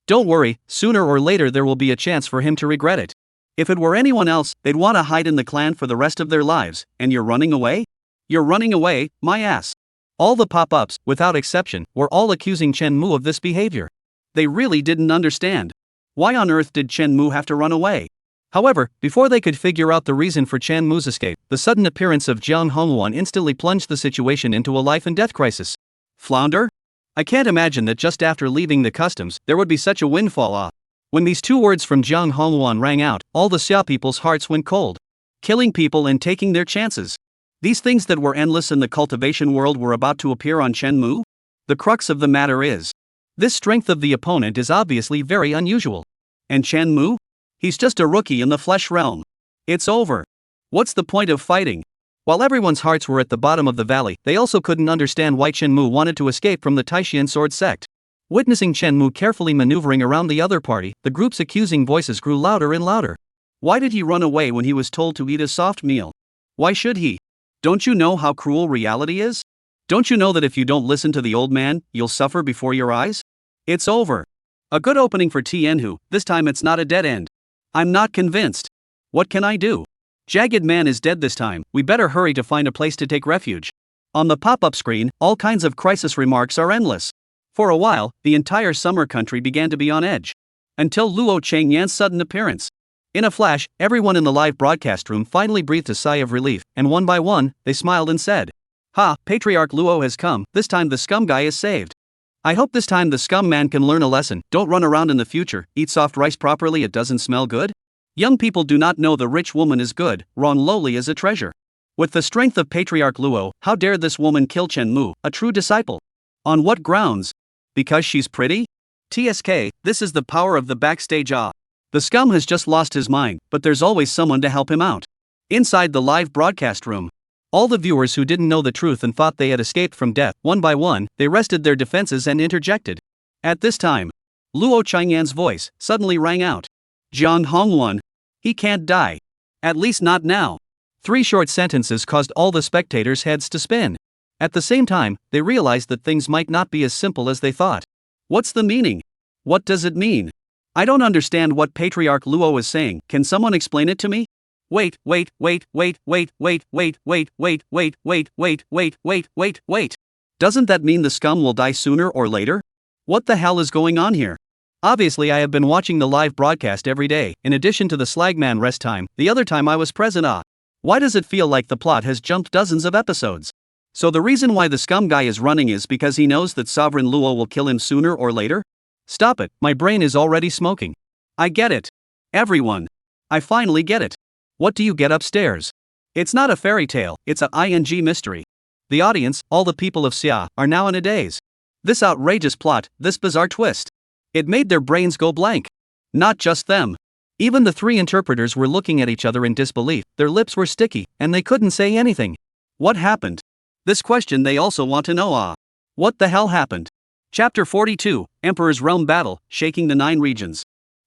Don't worry, sooner or later there will be a chance for him to regret it. If it were anyone else, they'd want to hide in the clan for the rest of their lives, and you're running away? You're running away, my ass. All the pop-ups, without exception, were all accusing Chen Mu of this behavior. They really didn't understand. Why on earth did Chen Mu have to run away? However, before they could figure out the reason for Chen Mu's escape, the sudden appearance of Jiang Hongwan instantly plunged the situation into a life-and-death crisis. Flounder? I can't imagine that just after leaving the customs, there would be such a windfall. When these 2 words from Jiang Hongwan rang out, all the Xia people's hearts went cold. Killing people and taking their chances. These things that were endless in the cultivation world were about to appear on Chen Mu? The crux of the matter is, this strength of the opponent is obviously very unusual. And Chen Mu? He's just a rookie in the flesh realm. It's over. What's the point of fighting? While everyone's hearts were at the bottom of the valley, they also couldn't understand why Chen Mu wanted to escape from the Taishan sword sect. Witnessing Chen Mu carefully maneuvering around the other party, the group's accusing voices grew louder and louder. Why did he run away when he was told to eat a soft meal? Why should he? Don't you know how cruel reality is? Don't you know that if you don't listen to the old man, you'll suffer before your eyes? It's over. A good opening for Tianhu, this time it's not a dead end. I'm not convinced. What can I do? Jagged Man is dead this time, we better hurry to find a place to take refuge. On the pop-up screen, all kinds of crisis remarks are endless. For a while, the entire summer country began to be on edge. Until Luo Changyan's sudden appearance. In a flash, everyone in the live broadcast room finally breathed a sigh of relief, and one by one, they smiled and said, "Ha, Patriarch Luo has come, this time the scum guy is saved. I hope this time the scum man can learn a lesson. Don't run around in the future, eat soft rice properly, it doesn't smell good. Young people do not know the rich woman is good, wrong lowly is a treasure." With the strength of Patriarch Luo, how dare this woman kill Chen Mu, a true disciple? On what grounds? Because she's pretty? TSK, this is the power of the backstage. The scum has just lost his mind, but there's always someone to help him out. Inside the live broadcast room, all the viewers who didn't know the truth and thought they had escaped from death, one by one, they rested their defenses and interjected. At this time, Luo Changyan's voice suddenly rang out. Jiang Hongwan. He can't die. At least not now. 3 short sentences caused all the spectators' heads to spin. At the same time, they realized that things might not be as simple as they thought. What's the meaning? What does it mean? I don't understand what Patriarch Luo is saying, can someone explain it to me? Wait. Doesn't that mean the scum will die sooner or later? What the hell is going on here? Obviously I have been watching the live broadcast every day, in addition to the Slagman rest time, the other time I was present. Why does it feel like the plot has jumped dozens of episodes? So the reason why the scum guy is running is because he knows that Sovereign Luo will kill him sooner or later? Stop it, my brain is already smoking. I get it. Everyone. I finally get it. What do you get upstairs? It's not a fairy tale, it's a ing mystery. The audience, all the people of Xia, are now in a daze. This outrageous plot, this bizarre twist. It made their brains go blank. Not just them. Even the three interpreters were looking at each other in disbelief, their lips were sticky, and they couldn't say anything. What happened? This question they also want to know. What the hell happened? Chapter 42, Emperor's Realm Battle, Shaking the Nine Regions.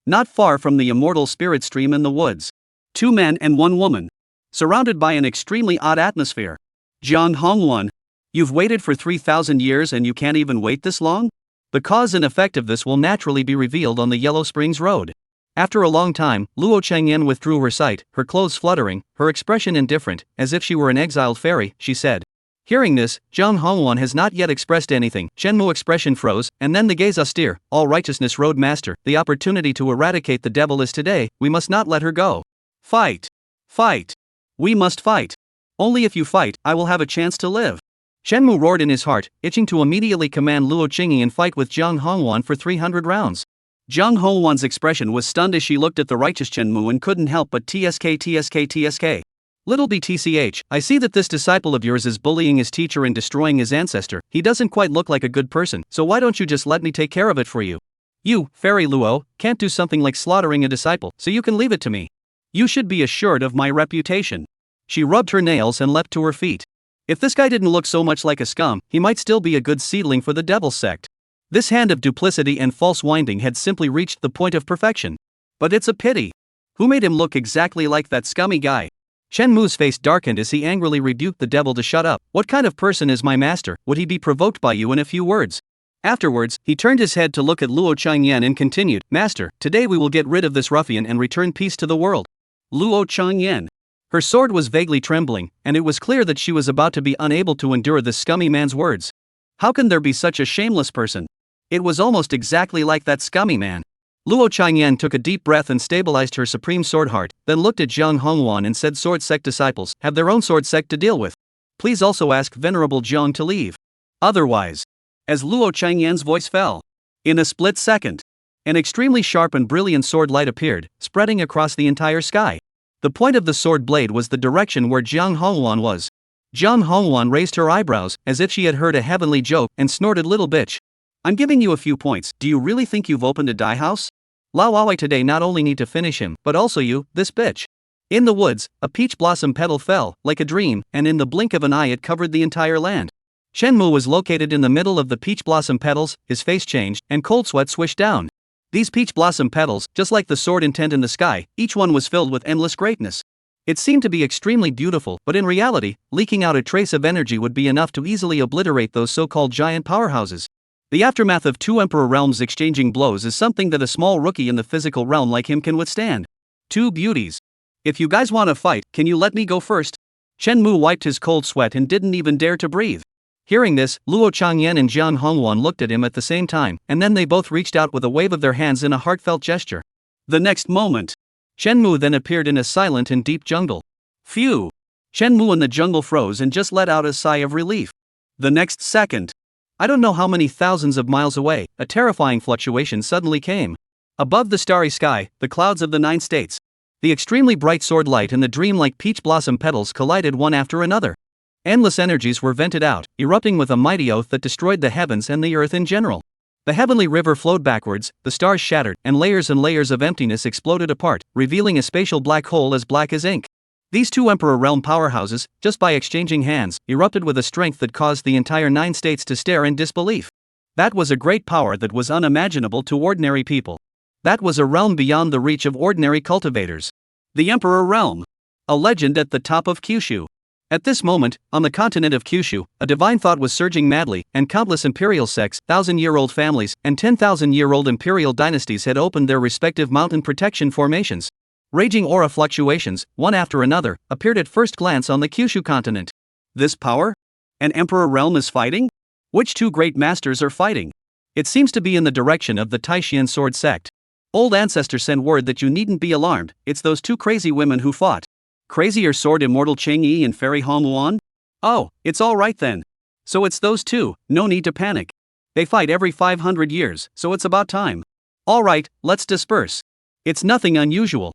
Not far from the immortal spirit stream in the woods. 2 men and 1 woman. Surrounded by an extremely odd atmosphere. Jiang Hongwan. You've waited for 3,000 years and you can't even wait this long? The cause and effect of this will naturally be revealed on the Yellow Springs Road. After a long time, Luo Changyan withdrew her sight, her clothes fluttering, her expression indifferent, as if she were an exiled fairy, she said. Hearing this, Jiang Hongwan has not yet expressed anything. Shenmu expression froze, and then the gaze austere. All righteousness road master, the opportunity to eradicate the devil is today, we must not let her go. Fight! Fight! We must fight! Only if you fight, I will have a chance to live. Shenmu roared in his heart, itching to immediately command Luo Qingyi fight with Jiang Hongwan for 300 rounds. Jiang Hongwan's expression was stunned as she looked at the righteous Shenmu and couldn't help but tsk. Little btch, I see that this disciple of yours is bullying his teacher and destroying his ancestor. He doesn't quite look like a good person, so why don't you just let me take care of it for you? You, Fairy Luo, can't do something like slaughtering a disciple, so you can leave it to me. You should be assured of my reputation. She rubbed her nails and leapt to her feet. If this guy didn't look so much like a scum, he might still be a good seedling for the Devil Sect. This hand of duplicity and false winding had simply reached the point of perfection. But it's a pity. Who made him look exactly like that scummy guy? Shenmu's face darkened as he angrily rebuked the devil to shut up. What kind of person is my master? Would he be provoked by you in a few words? Afterwards, he turned his head to look at Luo Changyan and continued, Master, today we will get rid of this ruffian and return peace to the world. Luo Changyan. Her sword was vaguely trembling, and it was clear that she was about to be unable to endure this scummy man's words. How can there be such a shameless person? It was almost exactly like that scummy man. Luo Changyan took a deep breath and stabilized her supreme sword heart, then looked at Jiang Hongwan and said, Sword Sect disciples have their own sword sect to deal with. Please also ask Venerable Jiang to leave. Otherwise. As Luo Changyan's voice fell. In a split second. An extremely sharp and brilliant sword light appeared, spreading across the entire sky. The point of the sword blade was the direction where Jiang Hongwan was. Jiang Hongwan raised her eyebrows, as if she had heard a heavenly joke, and snorted, Little bitch. I'm giving you a few points. Do you really think you've opened a dye house? Lao Wei today not only need to finish him, but also you, this bitch. In the woods, a peach blossom petal fell, like a dream, and in the blink of an eye it covered the entire land. Shenmu was located in the middle of the peach blossom petals, his face changed, and cold sweat swished down. These peach blossom petals, just like the sword intent in the sky, each one was filled with endless greatness. It seemed to be extremely beautiful, but in reality, leaking out a trace of energy would be enough to easily obliterate those so-called giant powerhouses. The aftermath of 2 emperor realms exchanging blows is something that a small rookie in the physical realm like him can withstand. 2 beauties. If you guys want to fight, can you let me go first? Shenmu wiped his cold sweat and didn't even dare to breathe. Hearing this, Luo Changyan and Jiang Hongwan looked at him at the same time, and then they both reached out with a wave of their hands in a heartfelt gesture. The next moment, Shenmu then appeared in a silent and deep jungle. Phew! Shenmu in the jungle froze and just let out a sigh of relief. The next second, I don't know how many thousands of miles away, a terrifying fluctuation suddenly came. Above the starry sky, the clouds of the 9 states. The extremely bright sword light and the dreamlike peach blossom petals collided one after another. Endless energies were vented out, erupting with a mighty oath that destroyed the heavens and the earth in general. The heavenly river flowed backwards, the stars shattered, and layers of emptiness exploded apart, revealing a spatial black hole as black as ink. These 2 Emperor Realm powerhouses, just by exchanging hands, erupted with a strength that caused the entire 9 states to stare in disbelief. That was a great power that was unimaginable to ordinary people. That was a realm beyond the reach of ordinary cultivators. The Emperor Realm. A legend at the top of Kyushu. At this moment, on the continent of Kyushu, a divine thought was surging madly, and countless imperial sects, 1,000-year-old families, and 10,000-year-old imperial dynasties had opened their respective mountain protection formations. Raging aura fluctuations, one after another, appeared at first glance on the Kyushu continent. This power? An Emperor Realm is fighting? Which 2 great masters are fighting? It seems to be in the direction of the Taishian sword sect. Old ancestors sent word that you needn't be alarmed, it's those 2 crazy women who fought. Crazier sword immortal Changyi and Fairy Hongwan? Oh, it's alright then. So it's those 2, no need to panic. They fight every 500 years, so it's about time. Alright, let's disperse. It's nothing unusual.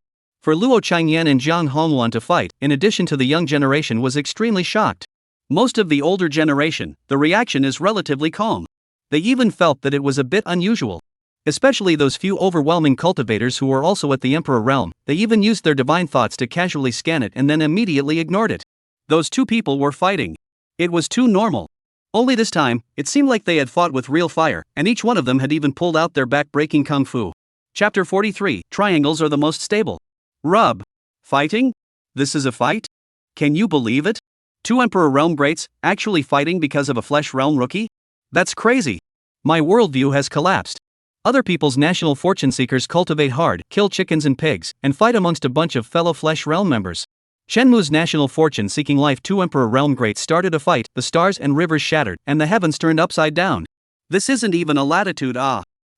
For Luo Qingyan and Jiang Hongwan to fight, in addition to the young generation, was extremely shocked. Most of the older generation, the reaction is relatively calm. They even felt that it was a bit unusual. Especially those few overwhelming cultivators who were also at the Emperor realm. They even used their divine thoughts to casually scan it and then immediately ignored it. Those two people were fighting. It was too normal. Only this time, it seemed like they had fought with real fire, and each one of them had even pulled out their back-breaking kung fu. Chapter 43, Triangles are the most stable. Rub. Fighting? This is a fight? Can you believe it? Two Emperor realm greats, actually fighting because of a flesh realm rookie? That's crazy. My worldview has collapsed. Other people's national fortune seekers cultivate hard, kill chickens and pigs, and fight amongst a bunch of fellow flesh realm members. Shenmue's national fortune seeking life two Emperor realm greats started a fight, the stars and rivers shattered, and the heavens turned upside down. This isn't even a latitude,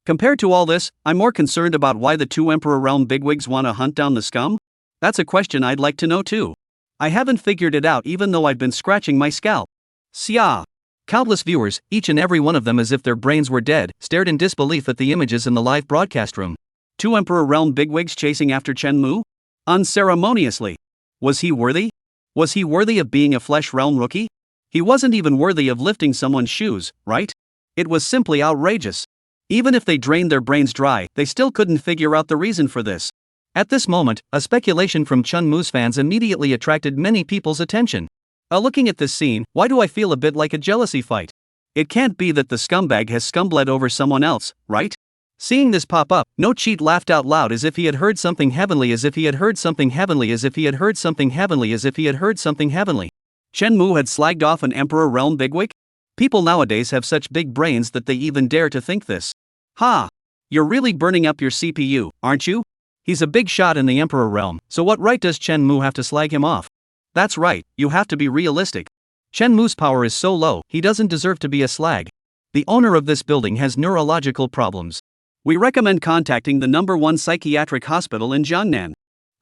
Compared to all this, I'm more concerned about why the two Emperor realm bigwigs want to hunt down the scum? That's a question I'd like to know too. I haven't figured it out even though I've been scratching my scalp. Xia. Countless viewers, each and every one of them as if their brains were dead, stared in disbelief at the images in the live broadcast room. Two Emperor realm bigwigs chasing after Shenmue? Unceremoniously. Was he worthy? Was he worthy of being a flesh realm rookie? He wasn't even worthy of lifting someone's shoes, right? It was simply outrageous. Even if they drained their brains dry, they still couldn't figure out the reason for this. At this moment, a speculation from Shenmue's fans immediately attracted many people's attention. Looking at this scene, why do I feel a bit like a jealousy fight? It can't be that the scumbag has scumbled over someone else, right? Seeing this pop up, No Cheat laughed out loud as if he had heard something heavenly, as if he had heard something heavenly, as if he had heard something heavenly, as if he had heard something heavenly. Shenmue had slagged off an Emperor realm bigwig? People nowadays have such big brains that they even dare to think this. Ha! You're really burning up your CPU, aren't you? He's a big shot in the Emperor realm, so what right does Shenmue have to slag him off? That's right, you have to be realistic. Shenmue's power is so low, he doesn't deserve to be a slag. The owner of this building has neurological problems. We recommend contacting the #1 psychiatric hospital in Jiangnan.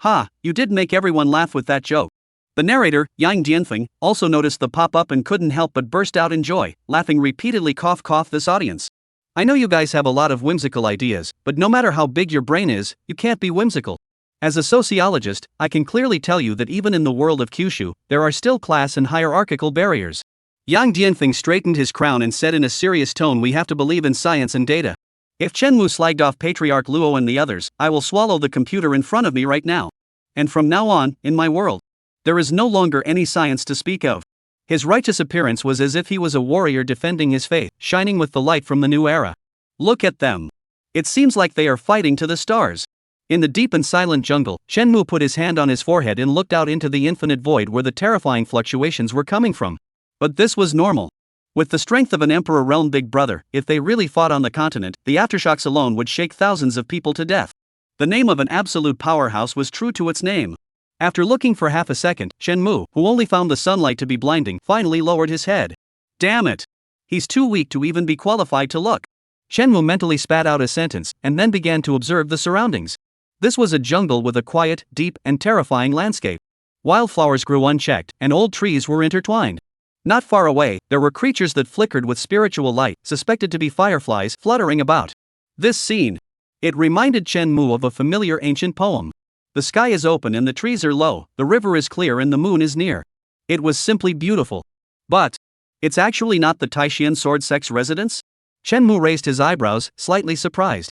Ha, you did make everyone laugh with that joke. The narrator, Yang Jianfeng, also noticed the pop-up and couldn't help but burst out in joy, laughing repeatedly. Cough cough. This audience. I know you guys have a lot of whimsical ideas, but no matter how big your brain is, you can't be whimsical. As a sociologist, I can clearly tell you that even in the world of Kyushu, there are still class and hierarchical barriers. Yang Jianfeng straightened his crown and said in a serious tone, we have to believe in science and data. If Shenmue slagged off Patriarch Luo and the others, I will swallow the computer in front of me right now. And from now on, in my world, there is no longer any science to speak of. His righteous appearance was as if he was a warrior defending his faith, shining with the light from the new era. Look at them. It seems like they are fighting to the stars. In the deep and silent jungle, Shenmue put his hand on his forehead and looked out into the infinite void where the terrifying fluctuations were coming from. But this was normal. With the strength of an Emperor realm big brother, if they really fought on the continent, the aftershocks alone would shake thousands of people to death. The name of an absolute powerhouse was true to its name. After looking for half a second, Shenmue, who only found the sunlight to be blinding, finally lowered his head. Damn it! He's too weak to even be qualified to look. Shenmue mentally spat out a sentence, and then began to observe the surroundings. This was a jungle with a quiet, deep, and terrifying landscape. Wildflowers grew unchecked, and old trees were intertwined. Not far away, there were creatures that flickered with spiritual light, suspected to be fireflies, fluttering about. This scene. It reminded Shenmue of a familiar ancient poem. The sky is open and the trees are low, the river is clear and the moon is near. It was simply beautiful. But it's actually not the Taishian Sword Sect's residence? Shenmue raised his eyebrows, slightly surprised.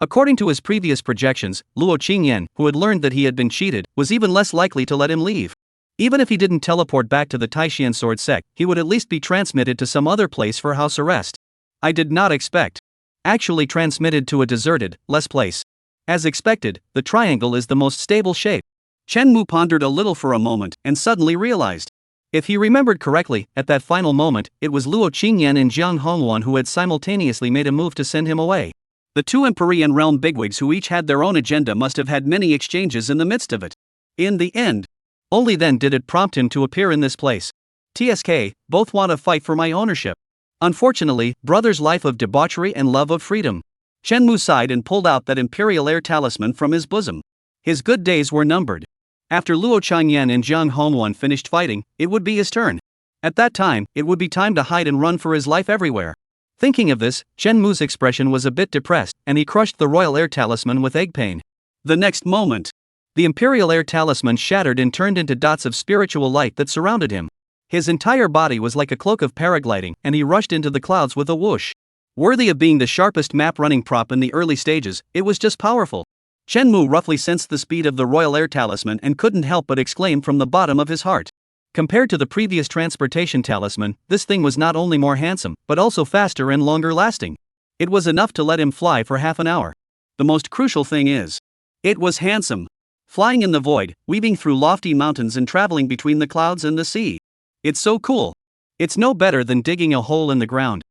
According to his previous projections, Luo Qingyan, who had learned that he had been cheated, was even less likely to let him leave. Even if he didn't teleport back to the Taishian Sword Sect, he would at least be transmitted to some other place for house arrest. I did not expect. Actually transmitted to a deserted, less place. As expected, the triangle is the most stable shape. Shenmue pondered a little for a moment, and suddenly realized. If he remembered correctly, at that final moment, it was Luo Qingyan and Jiang Hongwan who had simultaneously made a move to send him away. The two Empyrean realm bigwigs who each had their own agenda must have had many exchanges in the midst of it. In the end, only then did it prompt him to appear in this place. TSK, both want to fight for my ownership. Unfortunately, brother's life of debauchery and love of freedom. Shenmue sighed and pulled out that Imperial Air talisman from his bosom. His good days were numbered. After Luo Qingyan and Jiang Hongwan finished fighting, it would be his turn. At that time, it would be time to hide and run for his life everywhere. Thinking of this, Shenmue's expression was a bit depressed, and he crushed the Royal Air talisman with egg pain. The next moment, The Imperial Air Talisman shattered and turned into dots of spiritual light that surrounded him. His entire body was like a cloak of paragliding, and he rushed into the clouds with a whoosh. Worthy of being the sharpest map-running prop in the early stages, it was just powerful. Shenmue roughly sensed the speed of the Royal Air Talisman and couldn't help but exclaim from the bottom of his heart. Compared to the previous transportation talisman, this thing was not only more handsome, but also faster and longer lasting. It was enough to let him fly for half an hour. The most crucial thing is, it was handsome. Flying in the void, weaving through lofty mountains and traveling between the clouds and the sea. It's so cool. It's no better than digging a hole in the ground.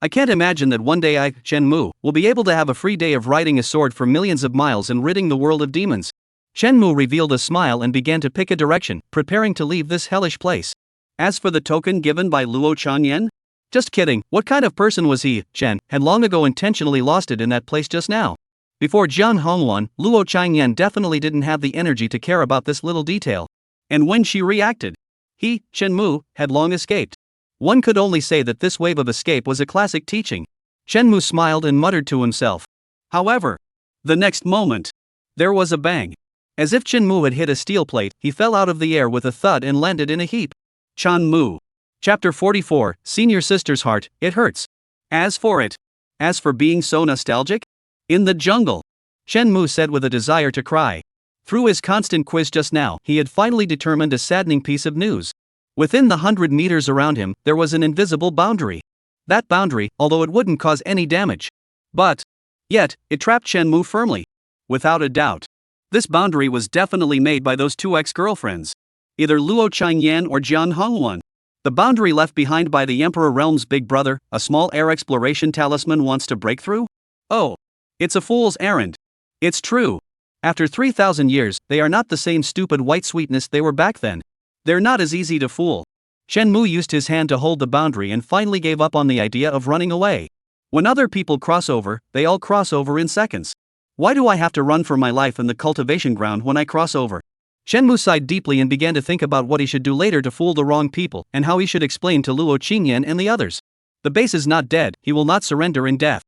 I can't imagine that one day I, Shenmue, will be able to have a free day of riding a sword for millions of miles and ridding the world of demons. Shenmue revealed a smile and began to pick a direction, preparing to leave this hellish place. As for the token given by Luo Changyan? Just kidding, what kind of person was he? Shen had long ago intentionally lost it in that place just now. Before Jian Hongwan, Luo Changyan definitely didn't have the energy to care about this little detail. And when she reacted, he, Shenmue, had long escaped. One could only say that this wave of escape was a classic teaching. Shenmue smiled and muttered to himself. However, the next moment, there was a bang. As if Shenmue had hit a steel plate, he fell out of the air with a thud and landed in a heap. Chanmu. Chapter 44, Senior Sister's Heart, It Hurts. As for being so nostalgic? In the jungle, Shenmue said with a desire to cry. Through his constant quiz just now, he had finally determined a saddening piece of news. Within the 100 meters around him, there was an invisible boundary. That boundary, although it wouldn't cause any damage. Yet, it trapped Shenmue firmly. Without a doubt. This boundary was definitely made by those two ex-girlfriends. Either Luo Changyan or Jian Hongwan. The boundary left behind by the Emperor Realm's big brother, a small air exploration talisman wants to break through? Oh. It's a fool's errand. It's true. After 3,000 years, they are not the same stupid white sweetness they were back then. They're not as easy to fool. Shenmue used his hand to hold the boundary and finally gave up on the idea of running away. When other people cross over, they all cross over in seconds. Why do I have to run for my life in the cultivation ground when I cross over? Shenmue sighed deeply and began to think about what he should do later to fool the wrong people and how he should explain to Luo Qingyan and the others. The base is not dead, he will not surrender in death.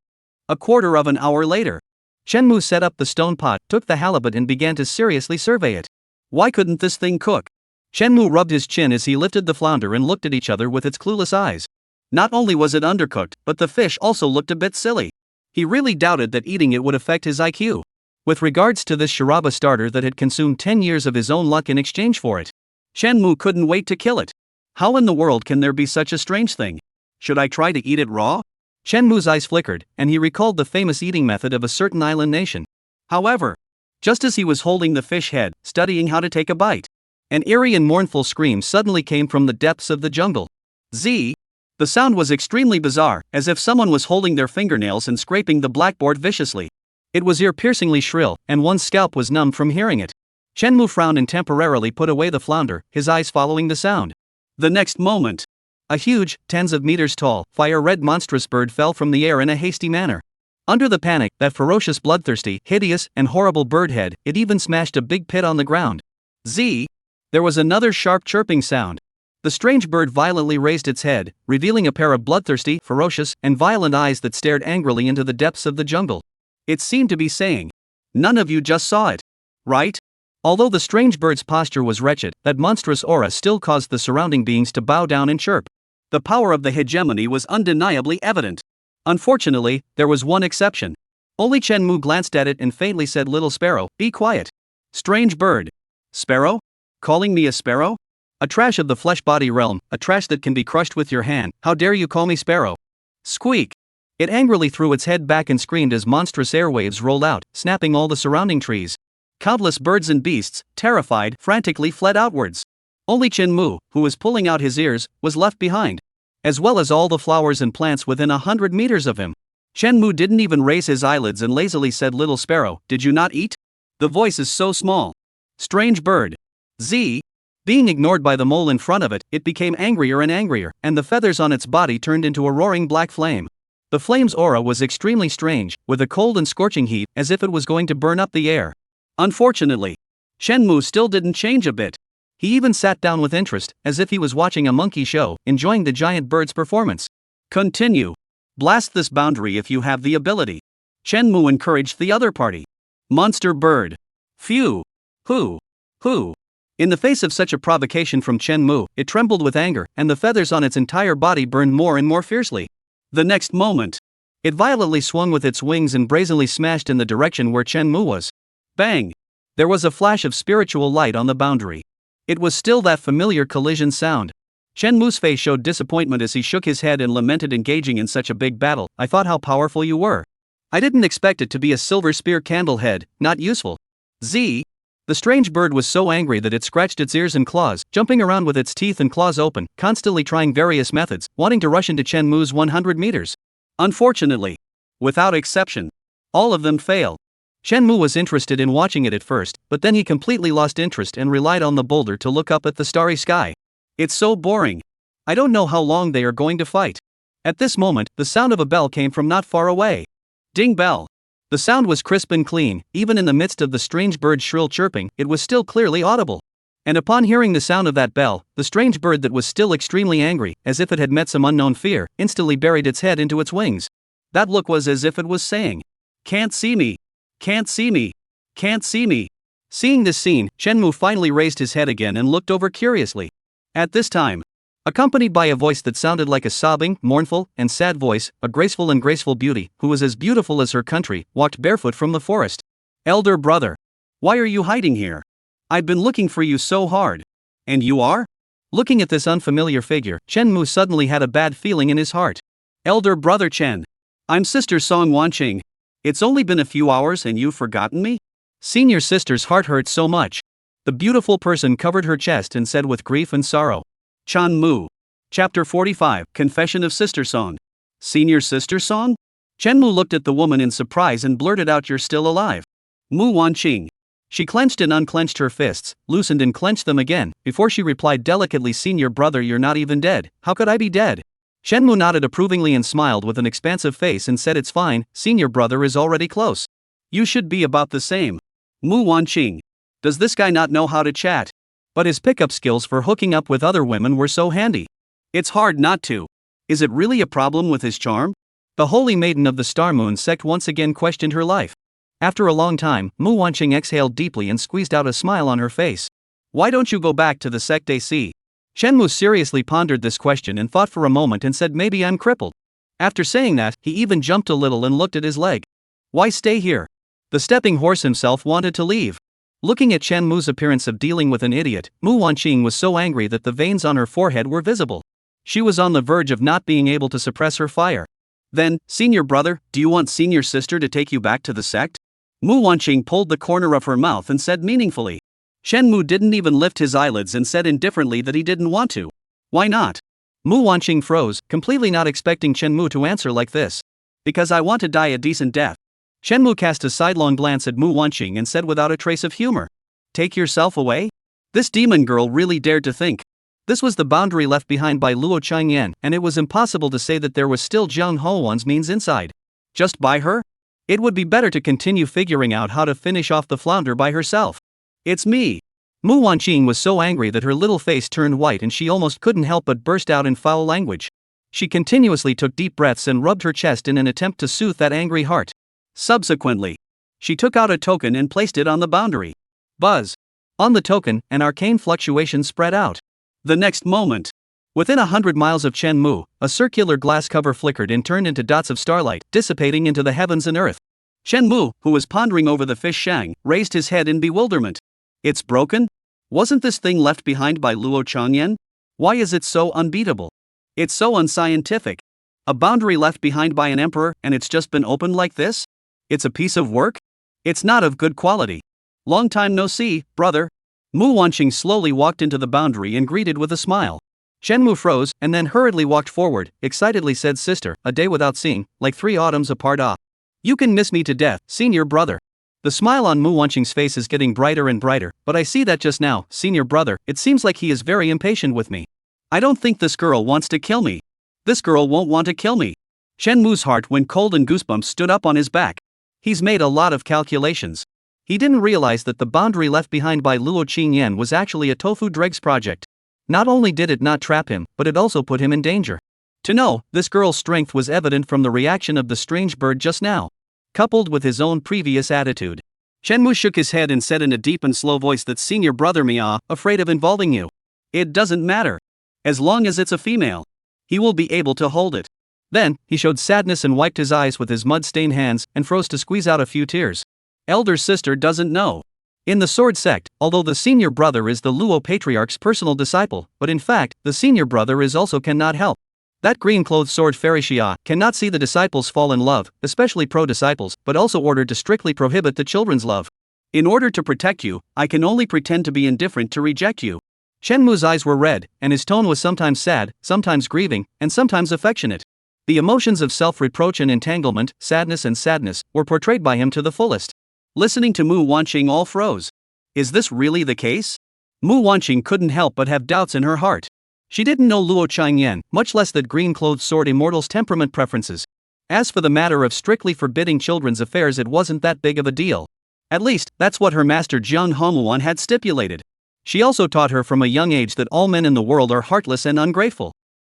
A quarter of an hour later, Shenmue set up the stone pot, took the halibut and began to seriously survey it. Why couldn't this thing cook? Shenmue rubbed his chin as he lifted the flounder and looked at each other with its clueless eyes. Not only was it undercooked, but the fish also looked a bit silly. He really doubted that eating it would affect his IQ. With regards to this Shiraba starter that had consumed 10 years of his own luck in exchange for it, Shenmue couldn't wait to kill it. How in the world can there be such a strange thing? Should I try to eat it raw? Shenmue's eyes flickered, and he recalled the famous eating method of a certain island nation. However, just as he was holding the fish head, studying how to take a bite, an eerie and mournful scream suddenly came from the depths of the jungle. Z. The sound was extremely bizarre, as if someone was holding their fingernails and scraping the blackboard viciously. It was ear-piercingly shrill, and one's scalp was numb from hearing it. Shenmue frowned and temporarily put away the flounder, his eyes following the sound. The next moment, a huge, tens of meters tall, fire-red monstrous bird fell from the air in a hasty manner. Under the panic, that ferocious, bloodthirsty, hideous, and horrible bird head, it even smashed a big pit on the ground. Z. There was another sharp chirping sound. The strange bird violently raised its head, revealing a pair of bloodthirsty, ferocious, and violent eyes that stared angrily into the depths of the jungle. It seemed to be saying, "None of you just saw it, right?" Although the strange bird's posture was wretched, that monstrous aura still caused the surrounding beings to bow down and chirp. The power of the hegemony was undeniably evident. Unfortunately, there was one exception. Only Shenmue glanced at it and faintly said, "Little sparrow, be quiet." Strange bird. Sparrow? Calling me a sparrow? A trash of the flesh-body realm, a trash that can be crushed with your hand, how dare you call me sparrow? Squeak! It angrily threw its head back and screamed as monstrous airwaves rolled out, snapping all the surrounding trees. Countless birds and beasts, terrified, frantically fled outwards. Only Shenmue, who was pulling out his ears, was left behind, as well as all the flowers and plants within 100 meters of him. Shenmue didn't even raise his eyelids and lazily said, "Little sparrow, did you not eat?" The voice is so small. Strange bird. Z. Being ignored by the mole in front of it, it became angrier and angrier, and the feathers on its body turned into a roaring black flame. The flame's aura was extremely strange, with a cold and scorching heat, as if it was going to burn up the air. Unfortunately, Shenmue still didn't change a bit. He even sat down with interest, as if he was watching a monkey show, enjoying the giant bird's performance. Continue. Blast this boundary if you have the ability. Shenmue encouraged the other party. Monster bird. Phew. Who? Who? In the face of such a provocation from Chen Mu, it trembled with anger, and the feathers on its entire body burned more and more fiercely. The next moment, it violently swung with its wings and brazenly smashed in the direction where Chen Mu was. Bang! There was a flash of spiritual light on the boundary. It was still that familiar collision sound. Chen Mu's face showed disappointment as he shook his head and lamented, engaging in such a big battle. I thought how powerful you were. I didn't expect it to be a silver spear candle head, not useful. Z. The strange bird was so angry that it scratched its ears and claws, jumping around with its teeth and claws open, constantly trying various methods, wanting to rush into Chen Mu's 100 meters. Unfortunately, without exception, all of them failed. Chen Mu was interested in watching it at first, but then he completely lost interest and relied on the boulder to look up at the starry sky. It's so boring. I don't know how long they are going to fight. At this moment, the sound of a bell came from not far away. Ding bell. The sound was crisp and clean, even in the midst of the strange bird's shrill chirping, it was still clearly audible. And upon hearing the sound of that bell, the strange bird that was still extremely angry, as if it had met some unknown fear, instantly buried its head into its wings. That look was as if it was saying, "Can't see me. Can't see me. Can't see me." Seeing this scene, Chen Mu finally raised his head again and looked over curiously. At this time, accompanied by a voice that sounded like a sobbing, mournful, and sad voice, a graceful beauty, who was as beautiful as her country, walked barefoot from the forest. "Elder brother, why are you hiding here? I've been looking for you so hard." "And you are?" Looking at this unfamiliar figure, Chen Mu suddenly had a bad feeling in his heart. "Elder brother Chen. I'm Sister Song Wanqing. It's only been a few hours and you've forgotten me?" Senior sister's heart hurt so much. The beautiful person covered her chest and said with grief and sorrow. Chan Mu. Chapter 45, Confession of Sister Song. Senior Sister Song? Chen Mu looked at the woman in surprise and blurted out, "You're still alive." Mu Wanqing. She clenched and unclenched her fists, loosened and clenched them again, before she replied delicately, "Senior brother, you're not even dead. How could I be dead?" Chen Mu nodded approvingly and smiled with an expansive face and said, "It's fine, senior brother is already close. You should be about the same." Mu Wanqing. Does this guy not know how to chat? But his pickup skills for hooking up with other women were so handy. It's hard not to. Is it really a problem with his charm? The holy maiden of the Star Moon sect once again questioned her life. After a long time, Mu Wanqing exhaled deeply and squeezed out a smile on her face. "Why don't you go back to the sect AC?" Chen Mu seriously pondered this question and thought for a moment and said, "Maybe I'm crippled." After saying that, he even jumped a little and looked at his leg. "Why stay here?" The stepping horse himself wanted to leave. Looking at Chen Mu's appearance of dealing with an idiot, Mu Wanqing was so angry that the veins on her forehead were visible. She was on the verge of not being able to suppress her fire. "Then, senior brother, do you want senior sister to take you back to the sect?" Mu Wanqing pulled the corner of her mouth and said meaningfully. Chen Mu didn't even lift his eyelids and said indifferently that he didn't want to. "Why not?" Mu Wanqing froze, completely not expecting Chen Mu to answer like this. "Because I want to die a decent death." Chen Mu cast a sidelong glance at Mu Wanqing and said without a trace of humor, "Take yourself away?" This demon girl really dared to think. This was the boundary left behind by Luo Changyan, and it was impossible to say that there was still Jiang Howan's means inside. Just by her? It would be better to continue figuring out how to finish off the flounder by herself. "It's me." Mu Wanqing was so angry that her little face turned white and she almost couldn't help but burst out in foul language. She continuously took deep breaths and rubbed her chest in an attempt to soothe that angry heart. Subsequently, she took out a token and placed it on the boundary. Buzz. On the token, an arcane fluctuation spread out. The next moment, within 100 miles of Chen Mu, a circular glass cover flickered and turned into dots of starlight, dissipating into the heavens and earth. Chen Mu, who was pondering over the fish Shang, raised his head in bewilderment. "It's broken? Wasn't this thing left behind by Luo Changyan? Why is it so unbeatable? It's so unscientific. A boundary left behind by an emperor, and it's just been opened like this? It's a piece of work? It's not of good quality. Long time no see, brother." Mu Wanqing slowly walked into the boundary and greeted with a smile. Chen Mu froze, and then hurriedly walked forward, excitedly said, "Sister, a day without seeing, like 3 autumns apart. Ah. You can miss me to death, senior brother." The smile on Mu Wanqing's face is getting brighter and brighter, "But I see that just now, senior brother, it seems like he is very impatient with me. I don't think this girl wants to kill me." "This girl won't want to kill me." Chen Mu's heart went cold and goosebumps stood up on his back. He's made a lot of calculations. He didn't realize that the boundary left behind by Luo Qingyan was actually a tofu dregs project. Not only did it not trap him, but it also put him in danger. To know, this girl's strength was evident from the reaction of the strange bird just now, coupled with his own previous attitude. Chen Mu shook his head and said in a deep and slow voice that senior brother Mia, afraid of involving you. It doesn't matter. As long as it's a female. He will be able to hold it. Then, he showed sadness and wiped his eyes with his mud-stained hands and froze to squeeze out a few tears. Elder sister doesn't know. In the Sword Sect, although the senior brother is the Luo Patriarch's personal disciple, but in fact, the senior brother is also cannot help. That green-clothed sword fairy Xia cannot see the disciples fall in love, especially pro-disciples, but also ordered to strictly prohibit the children's love. In order to protect you, I can only pretend to be indifferent to reject you. Chen Mu's eyes were red, and his tone was sometimes sad, sometimes grieving, and sometimes affectionate. The emotions of self-reproach and entanglement, sadness, were portrayed by him to the fullest. Listening to Mu Wanqing all froze. Is this really the case? Mu Wanqing couldn't help but have doubts in her heart. She didn't know Luo Changyan, much less that green-clothed sword immortal's temperament preferences. As for the matter of strictly forbidding children's affairs, it wasn't that big of a deal. At least, that's what her master Jiang Hongluan had stipulated. She also taught her from a young age that all men in the world are heartless and ungrateful.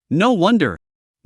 No wonder.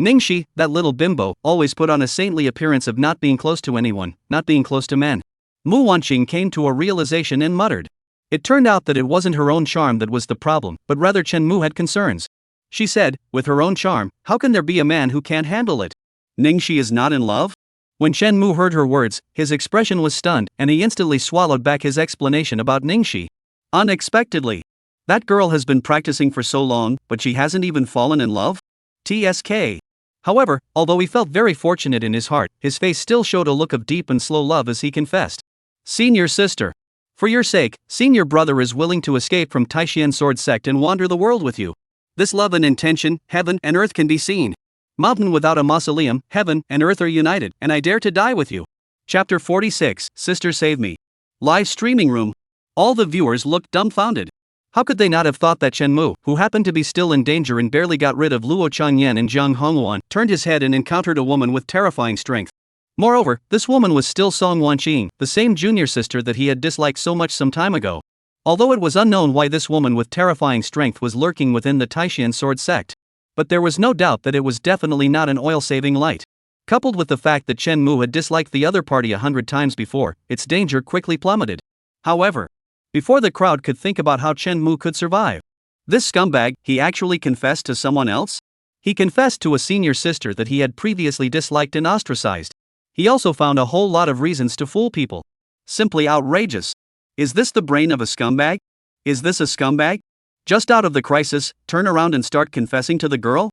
Ningxi, that little bimbo, always put on a saintly appearance of not being close to anyone, not being close to men. Mu Wanqing came to a realization and muttered. It turned out that it wasn't her own charm that was the problem, but rather Chen Mu had concerns. She said, with her own charm, how can there be a man who can't handle it? Ningxi is not in love? When Chen Mu heard her words, his expression was stunned, and he instantly swallowed back his explanation about Ningxi. Unexpectedly. That girl has been practicing for so long, but she hasn't even fallen in love? TSK. However, although he felt very fortunate in his heart, his face still showed a look of deep and slow love as he confessed. Senior sister. For your sake, senior brother is willing to escape from Taishan Sword Sect and wander the world with you. This love and intention, heaven and earth can be seen. Mountain without a mausoleum, heaven and earth are united, and I dare to die with you. Chapter 46, Sister Save Me. Live streaming room. All the viewers looked dumbfounded. How could they not have thought that Chen Mu, who happened to be still in danger and barely got rid of Luo Changyan and Jiang Hongluan, turned his head and encountered a woman with terrifying strength. Moreover, this woman was still Song Wanqing, the same junior sister that he had disliked so much some time ago. Although it was unknown why this woman with terrifying strength was lurking within the Taishan Sword Sect. But there was no doubt that it was definitely not an oil-saving light. Coupled with the fact that Chen Mu had disliked the other party 100 times before, its danger quickly plummeted. However, before the crowd could think about how Chen Mu could survive, this scumbag, he actually confessed to someone else? He confessed to a senior sister that he had previously disliked and ostracized. He also found a whole lot of reasons to fool people. Simply outrageous. Is this the brain of a scumbag? Is this a scumbag? Just out of the crisis, turn around and start confessing to the girl?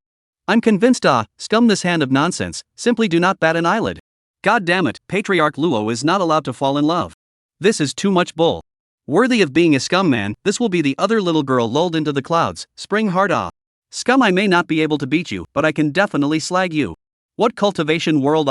I'm convinced scum this hand of nonsense, simply do not bat an eyelid. God damn it, Patriarch Luo is not allowed to fall in love. This is too much bull. Worthy of being a scum man, this will be the other little girl lulled into the clouds, spring hard Scum, I may not be able to beat you, but I can definitely slag you. What cultivation world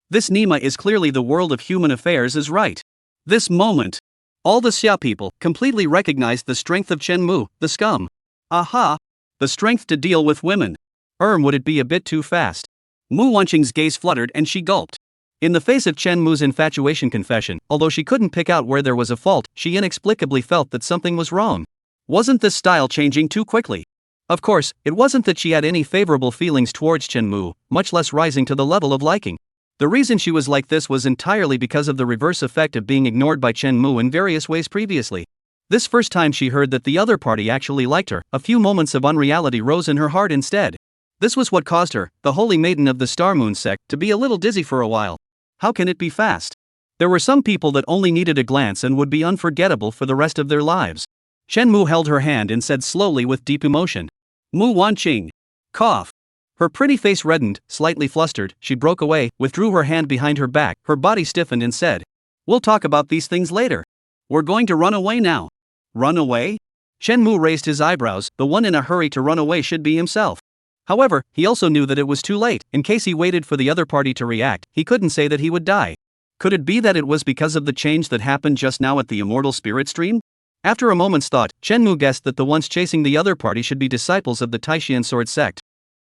This Nima is clearly the world of human affairs is right. This moment. All the Xia people completely recognized the strength of Chen Mu, the scum. Aha! The strength to deal with women. Would it be a bit too fast? Mu Wanqing's gaze fluttered and she gulped. In the face of Chen Mu's infatuation confession, although she couldn't pick out where there was a fault, she inexplicably felt that something was wrong. Wasn't this style changing too quickly? Of course, it wasn't that she had any favorable feelings towards Chen Mu, much less rising to the level of liking. The reason she was like this was entirely because of the reverse effect of being ignored by Chen Mu in various ways previously. This first time she heard that the other party actually liked her, a few moments of unreality rose in her heart instead. This was what caused her, the holy maiden of the Star Moon sect, to be a little dizzy for a while. How can it be fast? There were some people that only needed a glance and would be unforgettable for the rest of their lives. Chen Mu held her hand and said slowly with deep emotion. Mu Wanqing. Cough. Her pretty face reddened, slightly flustered, she broke away, withdrew her hand behind her back, her body stiffened and said, We'll talk about these things later. We're going to run away now. Run away? Chen Mu raised his eyebrows, the one in a hurry to run away should be himself. However, he also knew that it was too late. In case he waited for the other party to react, he couldn't say that he would die. Could it be that it was because of the change that happened just now at the Immortal Spirit Stream? After a moment's thought, Chen Mu guessed that the ones chasing the other party should be disciples of the Taishan Sword Sect.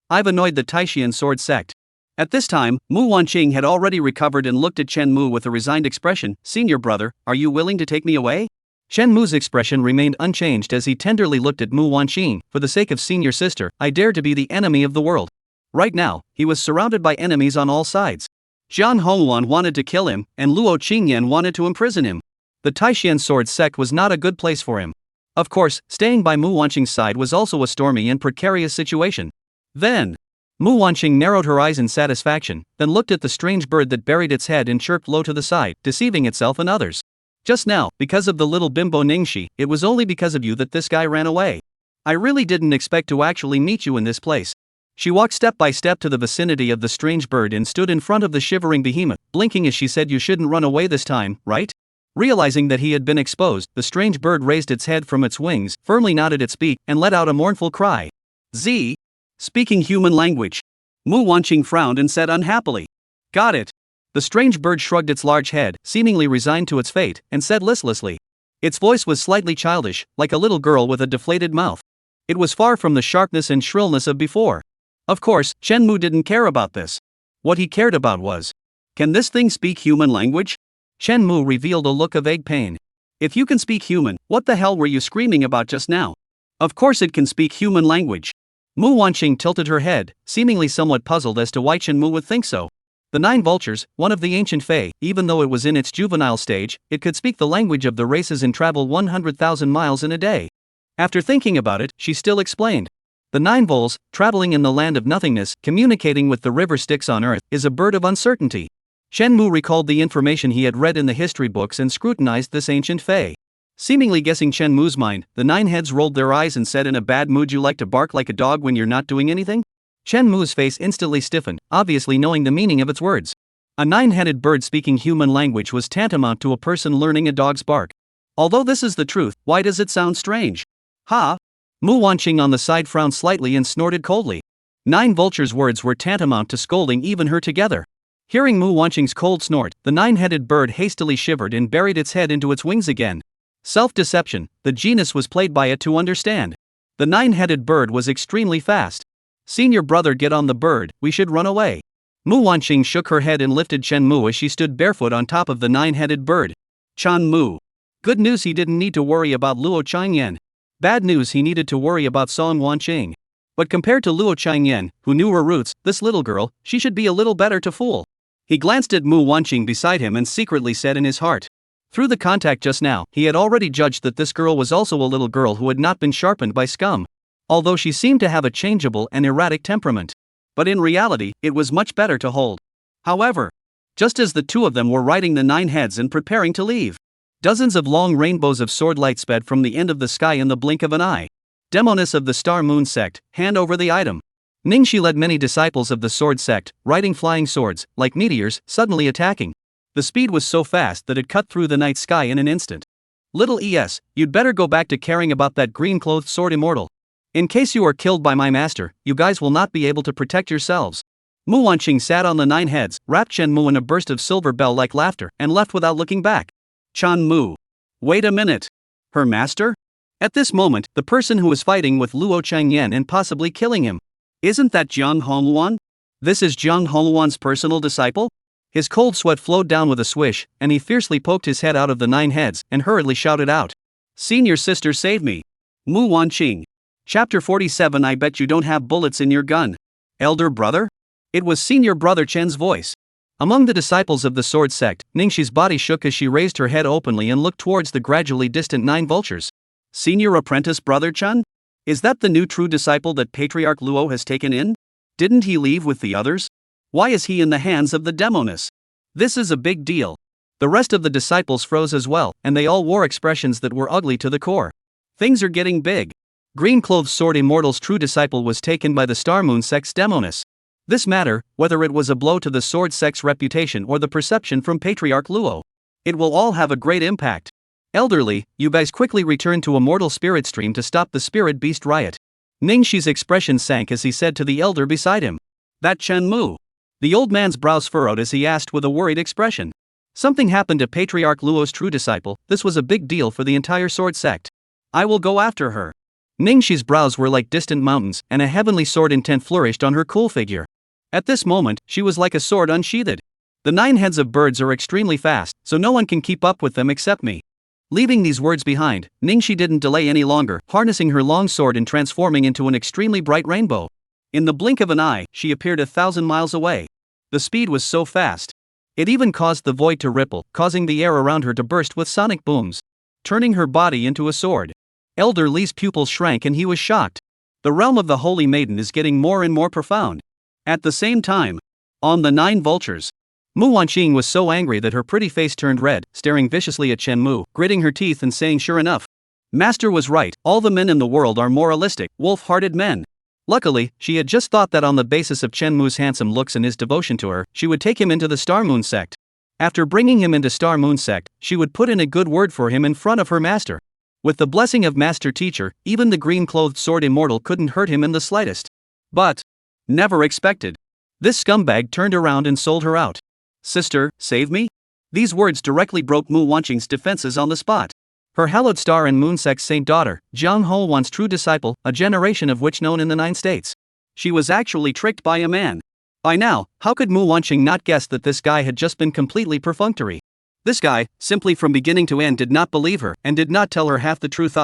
I've annoyed the Taishan Sword Sect. At this time, Mu Wanqing had already recovered and looked at Chen Mu with a resigned expression. Senior brother, are you willing to take me away? Chen Mu's expression remained unchanged as he tenderly looked at Mu Wanqing. For the sake of senior sister, I dare to be the enemy of the world. Right now, he was surrounded by enemies on all sides. Jiang Hongluan wanted to kill him, and Luo Qingyan wanted to imprison him. The Taishan sword sect was not a good place for him. Of course, staying by Mu Wanqing's side was also a stormy and precarious situation. Then, Mu Wanqing narrowed her eyes in satisfaction, then looked at the strange bird that buried its head and chirped low to the side, deceiving itself and others. Just now, because of the little bimbo Ningxi, it was only because of you that this guy ran away. I really didn't expect to actually meet you in this place. She walked step by step to the vicinity of the strange bird and stood in front of the shivering behemoth, blinking as she said, "You shouldn't run away this time, right?" Realizing that he had been exposed, the strange bird raised its head from its wings, firmly nodded its beak, and let out a mournful cry. Z. Speaking human language. Mu Wanqing frowned and said unhappily. Got it. The strange bird shrugged its large head, seemingly resigned to its fate, and said listlessly. Its voice was slightly childish, like a little girl with a deflated mouth. It was far from the sharpness and shrillness of before. Of course, Chen Mu didn't care about this. What he cared about was, can this thing speak human language? Chen Mu revealed a look of vague pain. If you can speak human, what the hell were you screaming about just now? Of course it can speak human language. Mu Wanqing tilted her head, seemingly somewhat puzzled as to why Chen Mu would think so. The Nine Vultures, one of the ancient Fae, even though it was in its juvenile stage, it could speak the language of the races and travel 100,000 miles in a day. After thinking about it, she still explained. The Nine Voles, traveling in the land of nothingness, communicating with the river Styx on earth, is a bird of uncertainty. Chen Mu recalled the information he had read in the history books and scrutinized this ancient Fae. Seemingly guessing Chen Mu's mind, the nine heads rolled their eyes and said, in a bad mood, you like to bark like a dog when you're not doing anything? Chen Mu's face instantly stiffened, obviously knowing the meaning of its words. A nine-headed bird speaking human language was tantamount to a person learning a dog's bark. Although this is the truth, why does it sound strange? Ha! Mu Wanqing on the side frowned slightly and snorted coldly. Nine Vultures' words were tantamount to scolding even her together. Hearing Mu Wanqing's cold snort, the nine-headed bird hastily shivered and buried its head into its wings again. Self-deception, the genus was played by it to understand. The nine-headed bird was extremely fast. Senior brother, get on the bird, we should run away. Mu Wanqing shook her head and lifted Chen Mu as she stood barefoot on top of the nine-headed bird. Chan Mu. Good news, he didn't need to worry about Luo Changyan. Bad news, he needed to worry about Song Wanqing. But compared to Luo Changyan, who knew her roots, this little girl, she should be a little better to fool. He glanced at Mu Wanqing beside him and secretly said in his heart. Through the contact just now, he had already judged that this girl was also a little girl who had not been sharpened by scum. Although she seemed to have a changeable and erratic temperament. But in reality, it was much better to hold. However, just as the two of them were riding the nine heads and preparing to leave, dozens of long rainbows of sword light sped from the end of the sky in the blink of an eye. Demoness of the Star Moon sect, hand over the item. Ningxi led many disciples of the sword sect, riding flying swords, like meteors, suddenly attacking. The speed was so fast that it cut through the night sky in an instant. Little ES, you'd better go back to caring about that green-clothed sword immortal. In case you are killed by my master, you guys will not be able to protect yourselves. Mu Wanqing sat on the nine heads, wrapped Chen Mu in a burst of silver bell-like laughter, and left without looking back. Chan Mu. Wait a minute. Her master? At this moment, the person who was fighting with Luo Changyan and possibly killing him. Isn't that Jiang Hongluan? This is Jiang Hongluan's personal disciple? His cold sweat flowed down with a swish, and he fiercely poked his head out of the nine heads and hurriedly shouted out. Senior sister, save me. Mu Wanqing. Chapter 47. I bet you don't have bullets in your gun. Elder brother? It was senior brother Chen's voice. Among the disciples of the sword sect, Ningxi's body shook as she raised her head openly and looked towards the gradually distant nine vultures. Senior apprentice brother Chen? Is that the new true disciple that Patriarch Luo has taken in? Didn't he leave with the others? Why is he in the hands of the Demoness? This is a big deal. The rest of the disciples froze as well, and they all wore expressions that were ugly to the core. Things are getting big. Green-clothed sword immortal's true disciple was taken by the Star Moon sect's Demoness. This matter, whether it was a blow to the sword sect's reputation or the perception from Patriarch Luo, it will all have a great impact. Elderly, you guys quickly returned to a mortal spirit stream to stop the spirit beast riot. Ningxi's expression sank as he said to the elder beside him. That Chen Mu. The old man's brows furrowed as he asked with a worried expression. Something happened to Patriarch Luo's true disciple. This was a big deal for the entire sword sect. I will go after her. Ningxi's brows were like distant mountains, and a heavenly sword intent flourished on her cool figure. At this moment, she was like a sword unsheathed. The nine heads of birds are extremely fast, so no one can keep up with them except me. Leaving these words behind, Ningxi didn't delay any longer, harnessing her long sword and transforming into an extremely bright rainbow. In the blink of an eye, she appeared 1,000 miles away. The speed was so fast. It even caused the void to ripple, causing the air around her to burst with sonic booms, turning her body into a sword. Elder Li's pupils shrank and he was shocked. The realm of the Holy Maiden is getting more and more profound. At the same time, on the 9 vultures, Mu Wanqing was so angry that her pretty face turned red, staring viciously at Chen Mu, gritting her teeth and saying, "Sure enough, Master was right, all the men in the world are moralistic, wolf-hearted men." Luckily, she had just thought that on the basis of Chen Mu's handsome looks and his devotion to her, she would take him into the Star Moon Sect. After bringing him into Star Moon Sect, she would put in a good word for him in front of her master. With the blessing of Master Teacher, even the green-clothed sword immortal couldn't hurt him in the slightest. But, never expected, this scumbag turned around and sold her out. "Sister, save me?" These words directly broke Mu Wanqing's defenses on the spot. Her hallowed star and moon sect's saint daughter, Jiang Houwan's true disciple, a generation of which known in the 9 states. She was actually tricked by a man. By now, how could Mu Wanqing not guess that this guy had just been completely perfunctory? This guy, simply from beginning to end, did not believe her and did not tell her half the truth.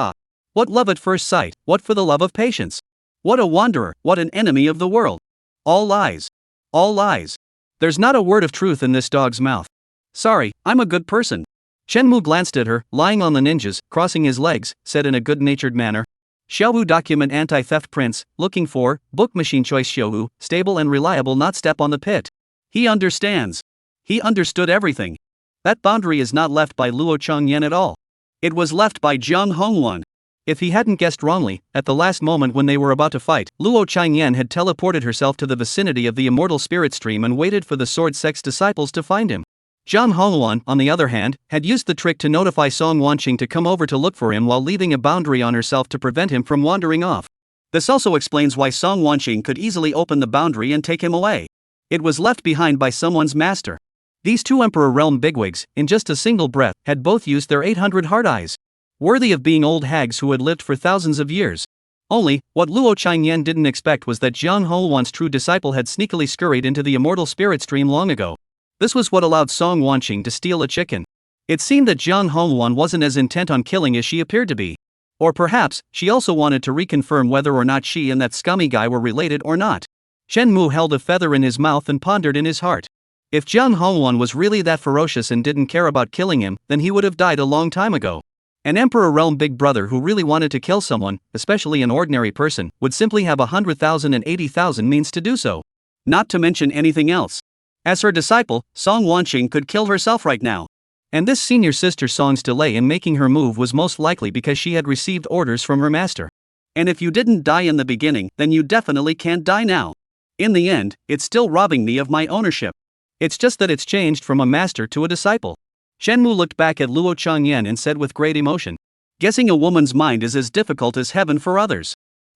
What love at first sight, what for the love of patience? What a wanderer, what an enemy of the world. All lies. All lies. There's not a word of truth in this dog's mouth. Sorry, I'm a good person. Chen Mu glanced at her, lying on the ninjas, crossing his legs, said in a good-natured manner, "Xiaohu document anti-theft prints, looking for, book machine choice Xiaohu, stable and reliable, not step on the pit." He understands. He understood everything. That boundary is not left by Luo Changyan at all. It was left by Jiang Hongwan. If he hadn't guessed wrongly, at the last moment when they were about to fight, Luo Changyan had teleported herself to the vicinity of the immortal spirit stream and waited for the sword sect's disciples to find him. Jiang Hongwan, on the other hand, had used the trick to notify Song Wanqing to come over to look for him while leaving a boundary on herself to prevent him from wandering off. This also explains why Song Wanqing could easily open the boundary and take him away. It was left behind by someone's master. These 2 Emperor Realm bigwigs, in just a single breath, had both used their 800 heart eyes. Worthy of being old hags who had lived for thousands of years. Only, what Luo Changyan didn't expect was that Jiang Houwan's true disciple had sneakily scurried into the immortal spirit stream long ago. This was what allowed Song Wanqing to steal a chicken. It seemed that Jiang Houwan wasn't as intent on killing as she appeared to be. Or perhaps, she also wanted to reconfirm whether or not she and that scummy guy were related or not. Chen Mu held a feather in his mouth and pondered in his heart. If Jiang Houwan was really that ferocious and didn't care about killing him, then he would have died a long time ago. An Emperor Realm big brother who really wanted to kill someone, especially an ordinary person, would simply have 100,000 and 80,000 means to do so. Not to mention anything else. As her disciple, Song Wanqing could kill herself right now. And this senior sister Song's delay in making her move was most likely because she had received orders from her master. And if you didn't die in the beginning, then you definitely can't die now. In the end, it's still robbing me of my ownership. It's just that it's changed from a master to a disciple. Shen Mu looked back at Luo Changyan and said with great emotion, "Guessing a woman's mind is as difficult as heaven for others.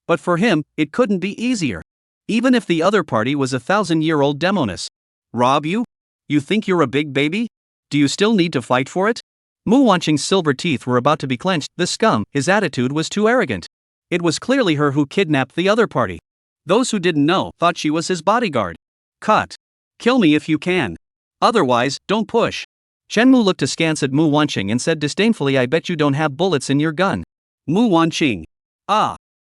But for him, it couldn't be easier. Even if the other party was a 1,000-year-old Demoness. Rob you? You think you're a big baby? Do you still need to fight for it?" Mu Wanqing's silver teeth were about to be clenched. The scum, his attitude was too arrogant. It was clearly her who kidnapped the other party. Those who didn't know thought she was his bodyguard. Cut. Kill me if you can. Otherwise, don't push. Chen Mu looked askance at Mu Wanqing and said disdainfully, "I bet you don't have bullets in your gun." Mu Wanqing.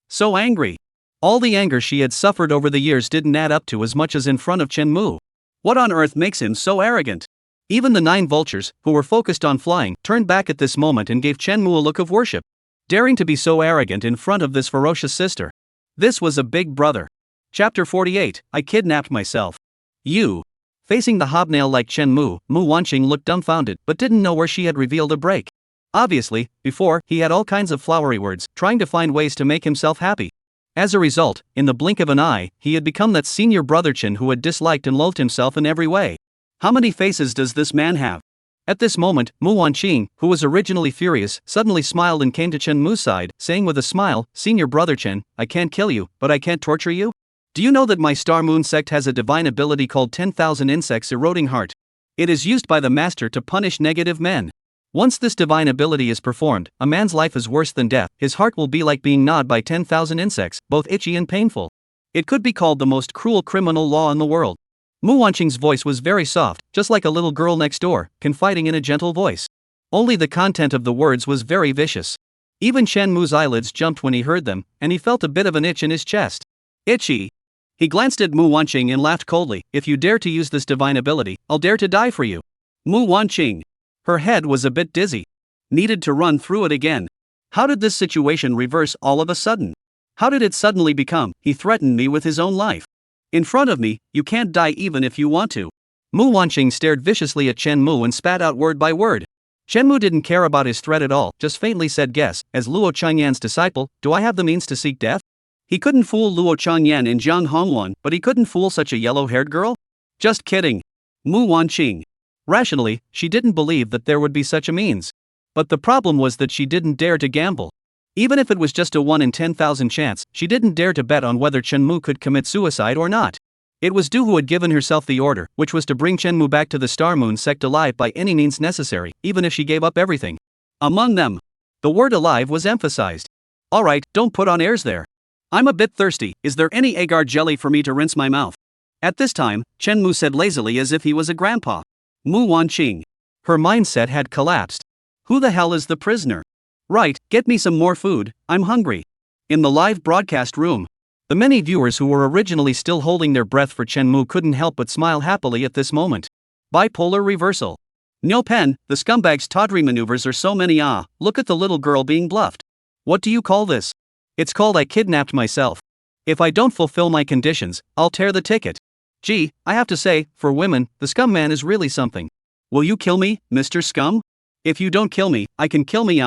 So angry. All the anger she had suffered over the years didn't add up to as much as in front of Chen Mu. What on earth makes him so arrogant? Even the 9 vultures, who were focused on flying, turned back at this moment and gave Chen Mu a look of worship. Daring to be so arrogant in front of this ferocious sister. This was a big brother. Chapter 48, I kidnapped myself. You. Facing the hobnail like Chen Mu, Mu Wanqing looked dumbfounded but didn't know where she had revealed a break. Obviously, before, he had all kinds of flowery words, trying to find ways to make himself happy. As a result, in the blink of an eye, he had become that senior brother Chen who had disliked and loathed himself in every way. How many faces does this man have? At this moment, Mu Wanqing, who was originally furious, suddenly smiled and came to Chen Mu's side, saying with a smile, "Senior brother Chen, I can't kill you, but I can't torture you? Do you know that my Star Moon sect has a divine ability called 10,000 Insects Eroding Heart? It is used by the master to punish negative men. Once this divine ability is performed, a man's life is worse than death. His heart will be like being gnawed by 10,000 insects, both itchy and painful. It could be called the most cruel criminal law in the world." Mu Wanqing's voice was very soft, just like a little girl next door, confiding in a gentle voice. Only the content of the words was very vicious. Even Chen Mu's eyelids jumped when he heard them, and he felt a bit of an itch in his chest. Itchy. He glanced at Mu Wanqing and laughed coldly. If you dare to use this divine ability, I'll dare to die for you. Mu Wanqing. Her head was a bit dizzy. Needed to run through it again. How did this situation reverse all of a sudden? How did it suddenly become, he threatened me with his own life? In front of me, you can't die even if you want to. Mu Wanqing stared viciously at Chen Mu and spat out word by word. Chen Mu didn't care about his threat at all, just faintly said, guess, as Luo Changyan's disciple, do I have the means to seek death? He couldn't fool Luo Changyan and Jiang Hongwan, but he couldn't fool such a yellow-haired girl? Just kidding. Mu Wanqing. Rationally, she didn't believe that there would be such a means. But the problem was that she didn't dare to gamble. Even if it was just a 1 in 10,000 chance, she didn't dare to bet on whether Chen Mu could commit suicide or not. It was Du who had given herself the order, which was to bring Chen Mu back to the Star Moon sect alive by any means necessary, even if she gave up everything. Among them, the word alive was emphasized. Alright, don't put on airs there. I'm a bit thirsty, is there any agar jelly for me to rinse my mouth? At this time, Chen Mu said lazily as if he was a grandpa. Mu Wanqing. Her mindset had collapsed. Who the hell is the prisoner? Right, get me some more food, I'm hungry. In the live broadcast room, the many viewers who were originally still holding their breath for Chen Mu couldn't help but smile happily at this moment. Bipolar reversal. No pen, the scumbag's tawdry maneuvers are so many. Look at the little girl being bluffed. What do you call this? It's called I kidnapped myself. If I don't fulfill my conditions, I'll tear the ticket. Gee, I have to say, for women, the scum man is really something. Will you kill me, Mr. Scum? If you don't kill me, I can kill me.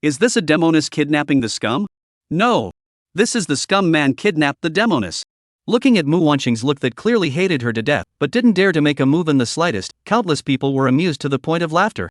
Is this a Demoness kidnapping the scum? No. This is the scum man kidnapped the Demoness. Looking at Mu Wanqing's look that clearly hated her to death, but didn't dare to make a move in the slightest, countless people were amused to the point of laughter.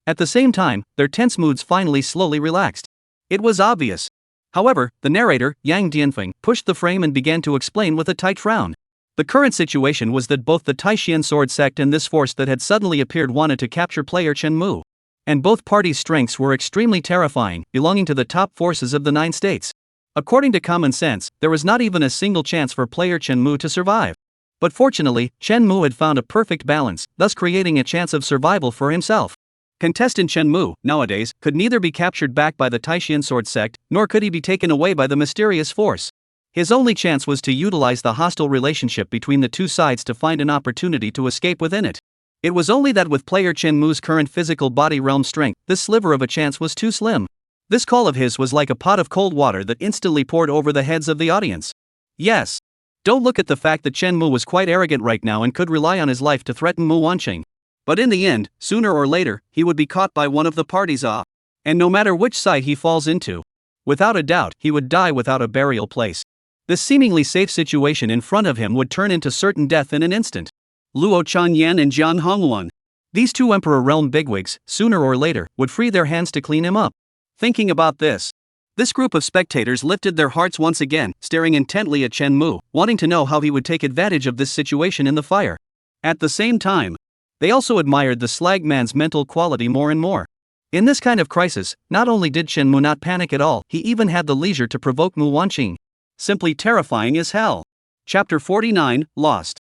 At the same time, their tense moods finally slowly relaxed. It was obvious. However, the narrator, Yang Dianfeng, pushed the frame and began to explain with a tight frown. The current situation was that both the Taishian sword sect and this force that had suddenly appeared wanted to capture player Chen Mu. And both parties' strengths were extremely terrifying, belonging to the top forces of the 9 states. According to common sense, there was not even a single chance for player Chen Mu to survive. But fortunately, Chen Mu had found a perfect balance, thus creating a chance of survival for himself. Contestant Chen Mu, nowadays, could neither be captured back by the Taishian sword sect, nor could he be taken away by the mysterious force. His only chance was to utilize the hostile relationship between the two sides to find an opportunity to escape within it. It was only that with player Chen Mu's current physical body realm strength, this sliver of a chance was too slim. This call of his was like a pot of cold water that instantly poured over the heads of the audience. Yes. Don't look at the fact that Chen Mu was quite arrogant right now and could rely on his life to threaten Mu Wanqing. But in the end, sooner or later, he would be caught by one of the parties. And no matter which side he falls into, without a doubt, he would die without a burial place. This seemingly safe situation in front of him would turn into certain death in an instant. Luo Changyan and Jiang Hongwan. These two Emperor Realm bigwigs, sooner or later, would free their hands to clean him up. Thinking about this group of spectators lifted their hearts once again, staring intently at Chen Mu, wanting to know how he would take advantage of this situation in the fire. At the same time, they also admired the slag man's mental quality more and more. In this kind of crisis, not only did Chen Mu not panic at all, he even had the leisure to provoke Mu Wanqing. Simply terrifying as hell. Chapter 49, Lost.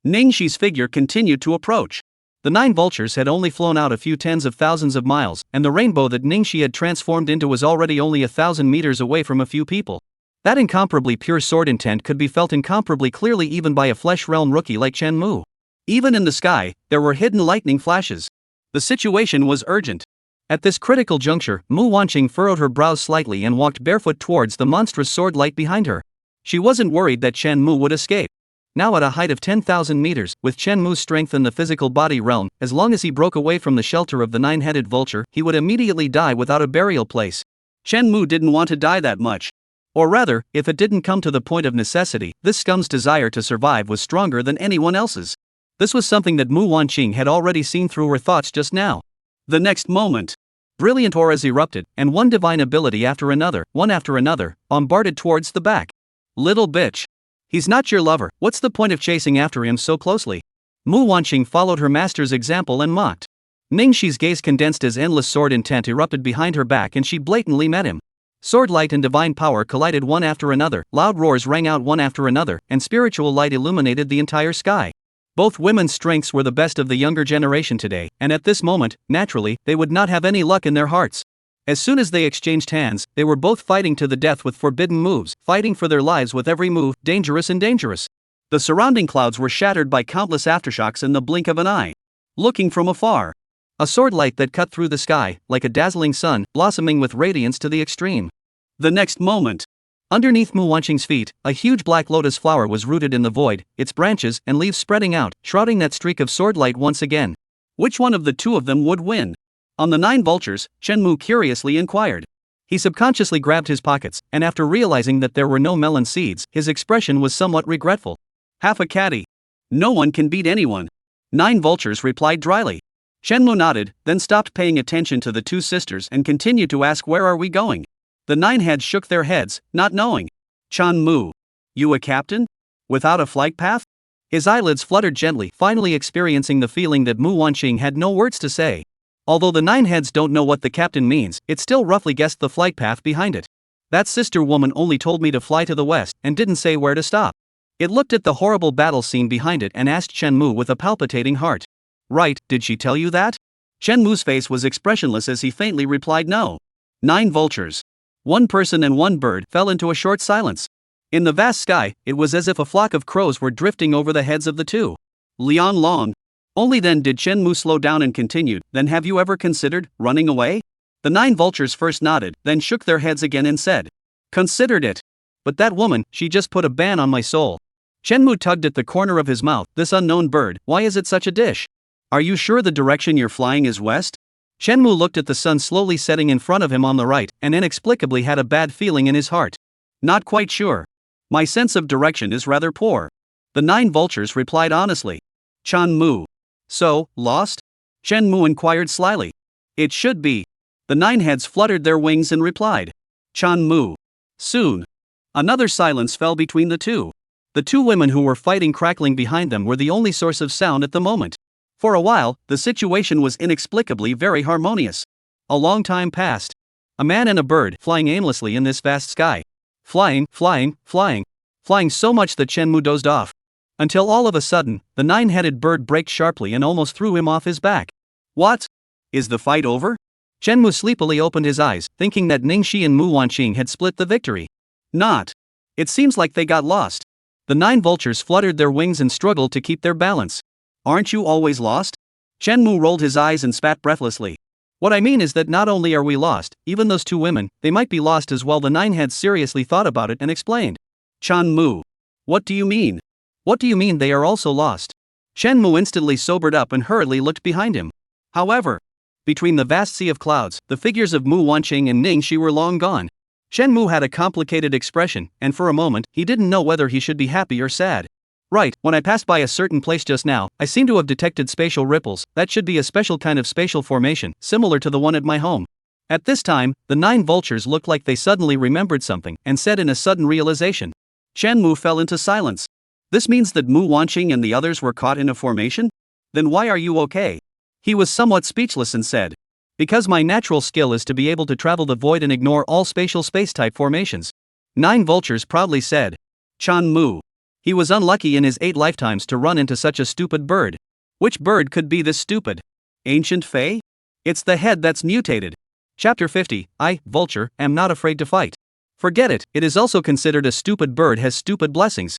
Ningxi's figure continued to approach. The 9 vultures had only flown out a few tens of thousands of miles, and the rainbow that Ningxi had transformed into was already only 1,000 meters away from a few people. That incomparably pure sword intent could be felt incomparably clearly even by a flesh realm rookie like Chen Mu. Even in the sky, there were hidden lightning flashes. The situation was urgent. At this critical juncture, Mu Wanqing furrowed her brows slightly and walked barefoot towards the monstrous sword light behind her. She wasn't worried that Chen Mu would escape. Now at a height of 10,000 meters, with Chen Mu's strength in the physical body realm, as long as he broke away from the shelter of the 9-headed vulture, he would immediately die without a burial place. Chen Mu didn't want to die that much. Or rather, if it didn't come to the point of necessity, this scum's desire to survive was stronger than anyone else's. This was something that Mu Wanqing had already seen through her thoughts just now. The next moment, brilliant auras erupted, and one divine ability after another, one after another, bombarded towards the back. Little bitch. He's not your lover, what's the point of chasing after him so closely? Mu Wanqing followed her master's example and mocked. Ningxi's gaze condensed as endless sword intent erupted behind her back and she blatantly met him. Sword light and divine power collided one after another, loud roars rang out one after another, and spiritual light illuminated the entire sky. Both women's strengths were the best of the younger generation today, and at this moment, naturally, they would not have any luck in their hearts. As soon as they exchanged hands, they were both fighting to the death with forbidden moves, fighting for their lives with every move, dangerous and dangerous. The surrounding clouds were shattered by countless aftershocks in the blink of an eye. Looking from afar, a sword light that cut through the sky, like a dazzling sun, blossoming with radiance to the extreme. The next moment, underneath Mu Wanqing's feet, a huge black lotus flower was rooted in the void, its branches and leaves spreading out, shrouding that streak of sword light once again. Which one of the two of them would win? On the 9 vultures, Shenmue curiously inquired. He subconsciously grabbed his pockets, and after realizing that there were no melon seeds, his expression was somewhat regretful. Half a caddy. No one can beat anyone. 9 vultures replied dryly. Shenmue nodded, then stopped paying attention to the 2 sisters and continued to ask, where are we going? The 9 heads shook their heads, not knowing. Chan Mu. You a captain? Without a flight path? His eyelids fluttered gently, finally experiencing the feeling that Mu Wanqing had no words to say. Although the 9 heads don't know what the captain means, it still roughly guessed the flight path behind it. That sister woman only told me to fly to the west and didn't say where to stop. It looked at the horrible battle scene behind it and asked Shenmue with a palpitating heart. Right, did she tell you that? Shenmue's face was expressionless as he faintly replied no. 9 vultures. 1 person and 1 bird fell into a short silence. In the vast sky, it was as if a flock of crows were drifting over the heads of the 2. Lian Long. Only then did Shenmue slow down and continued, then have you ever considered running away? The 9 vultures first nodded, then shook their heads again and said. Considered it. But that woman, she just put a ban on my soul. Shenmue tugged at the corner of his mouth. This unknown bird, why is it such a dish? Are you sure the direction you're flying is west? Shenmue looked at the sun slowly setting in front of him on the right, and inexplicably had a bad feeling in his heart. Not quite sure. My sense of direction is rather poor. The 9 vultures replied honestly. Chan Mu. So, lost? Shenmue inquired slyly. It should be. The 9 heads fluttered their wings and replied. Chan Mu. Soon. Another silence fell between the 2. The 2 women who were fighting crackling behind them were the only source of sound at the moment. For a while, the situation was inexplicably very harmonious. A long time passed. A man and a bird flying aimlessly in this vast sky. Flying so much that Shenmue dozed off. Until all of a sudden, the 9-headed bird braked sharply and almost threw him off his back. What? Is the fight over? Shenmue sleepily opened his eyes, thinking that Ningxi and Mu Wanqing had split the victory. Not. It seems like they got lost. The 9 vultures fluttered their wings and struggled to keep their balance. Aren't you always lost? Shenmue rolled his eyes and spat breathlessly. What I mean is that not only are we lost, even those 2 women, they might be lost as well. The 9 heads seriously thought about it and explained. Chan Mu. What do you mean? What do you mean they are also lost? Shenmue instantly sobered up and hurriedly looked behind him. However, between the vast sea of clouds, the figures of Mu Wanqing and Ningxi were long gone. Shenmue had a complicated expression, and for a moment, he didn't know whether he should be happy or sad. Right, when I passed by a certain place just now, I seem to have detected spatial ripples. That should be a special kind of spatial formation, similar to the one at my home. At this time, the 9 vultures looked like they suddenly remembered something, and said in a sudden realization. Shenmue fell into silence. This means that Mu Wanqing and the others were caught in a formation? Then why are you okay? He was somewhat speechless and said. Because my natural skill is to be able to travel the void and ignore all spatial space-type formations. 9 vultures proudly said. Chan Mu. He was unlucky in his 8 lifetimes to run into such a stupid bird. Which bird could be this stupid? Ancient Fae? It's the head that's mutated. Chapter 50, I, Vulture, am not afraid to fight. Forget it, it is also considered a stupid bird has stupid blessings.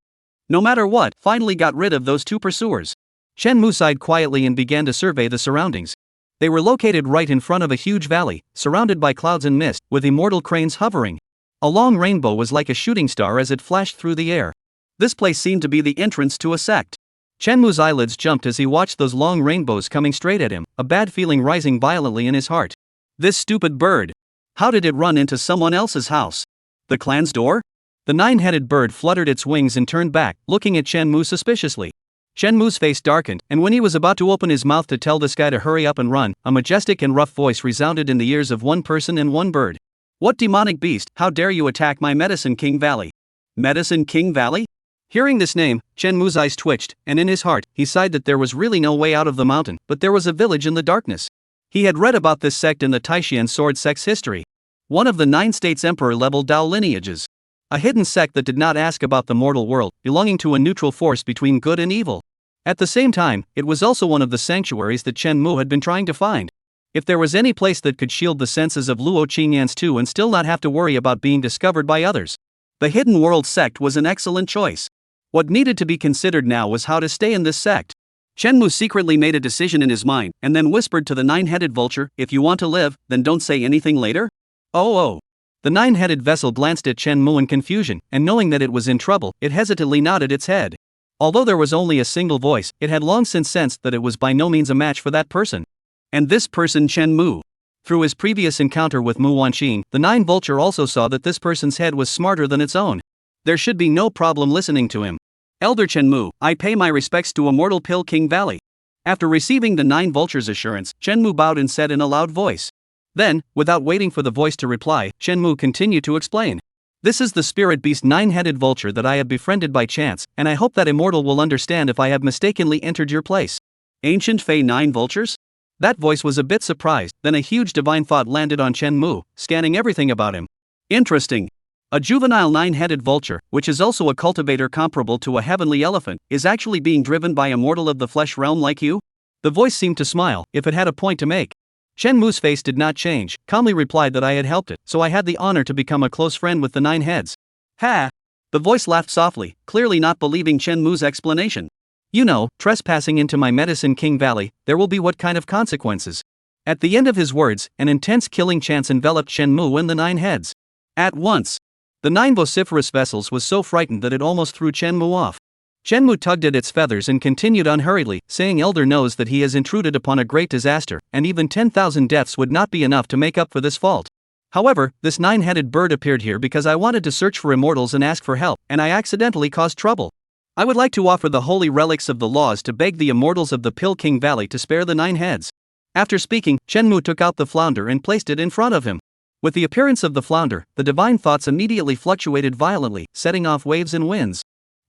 No matter what, finally got rid of those 2 pursuers. Shenmue sighed quietly and began to survey the surroundings. They were located right in front of a huge valley, surrounded by clouds and mist, with immortal cranes hovering. A long rainbow was like a shooting star as it flashed through the air. This place seemed to be the entrance to a sect. Shenmue's eyelids jumped as he watched those long rainbows coming straight at him, a bad feeling rising violently in his heart. This stupid bird. How did it run into someone else's house? The clan's door? The 9-headed bird fluttered its wings and turned back, looking at Shenmue suspiciously. Shenmue's face darkened, and when he was about to open his mouth to tell this guy to hurry up and run, a majestic and rough voice resounded in the ears of 1 person and 1 bird. What demonic beast, how dare you attack my Medicine King Valley? Medicine King Valley? Hearing this name, Shenmue's eyes twitched, and in his heart, he sighed that there was really no way out of the mountain, but there was a village in the darkness. He had read about this sect in the Taishian Sword Sect's history. One of the 9 states emperor-level Dao lineages. A hidden sect that did not ask about the mortal world, belonging to a neutral force between good and evil. At the same time, it was also one of the sanctuaries that Shenmue had been trying to find. If there was any place that could shield the senses of Luo Qinyan's 2 and still not have to worry about being discovered by others, the Hidden World sect was an excellent choice. What needed to be considered now was how to stay in this sect. Shenmue secretly made a decision in his mind and then whispered to the nine-headed vulture, "If you want to live, then don't say anything later?" Oh. The nine-headed vessel glanced at Shenmue in confusion, and knowing that it was in trouble, it hesitantly nodded its head. Although there was only a single voice, it had long since sensed that it was by no means a match for that person. And this person Shenmue. Through his previous encounter with Mu Wanxing, the Nine Vulture also saw that this person's head was smarter than its own. There should be no problem listening to him. "Elder Shenmue, I pay my respects to Immortal Pill King Valley." After receiving the Nine Vulture's assurance, Shenmue bowed and said in a loud voice. Then, without waiting for the voice to reply, Shenmue continued to explain. "This is the spirit beast nine-headed vulture that I have befriended by chance, and I hope that Immortal will understand if I have mistakenly entered your place." Ancient Fey Nine Vultures? That voice was a bit surprised, then a huge divine thought landed on Shenmue, scanning everything about him. Interesting. A juvenile nine-headed vulture, which is also a cultivator comparable to a heavenly elephant, is actually being driven by a mortal of the flesh realm like you? The voice seemed to smile, if it had a point to make. Shenmue's face did not change, calmly replied that I had helped it, so I had the honor to become a close friend with the Nine Heads. Ha! The voice laughed softly, clearly not believing Shenmue's explanation. "You know, trespassing into my Medicine King Valley, there will be what kind of consequences?" At the end of his words, an intense killing chance enveloped Shenmue and the Nine Heads. At once, the nine vociferous vessels was so frightened that it almost threw Shenmue off. Shenmue tugged at its feathers and continued unhurriedly, saying Elder knows that he has intruded upon a great disaster, and even 10,000 deaths would not be enough to make up for this fault. However, this nine-headed bird appeared here because I wanted to search for immortals and ask for help, and I accidentally caused trouble. I would like to offer the holy relics of the laws to beg the immortals of the Pill King Valley to spare the Nine Heads. After speaking, Shenmue took out the flounder and placed it in front of him. With the appearance of the flounder, the divine thoughts immediately fluctuated violently, setting off waves and winds.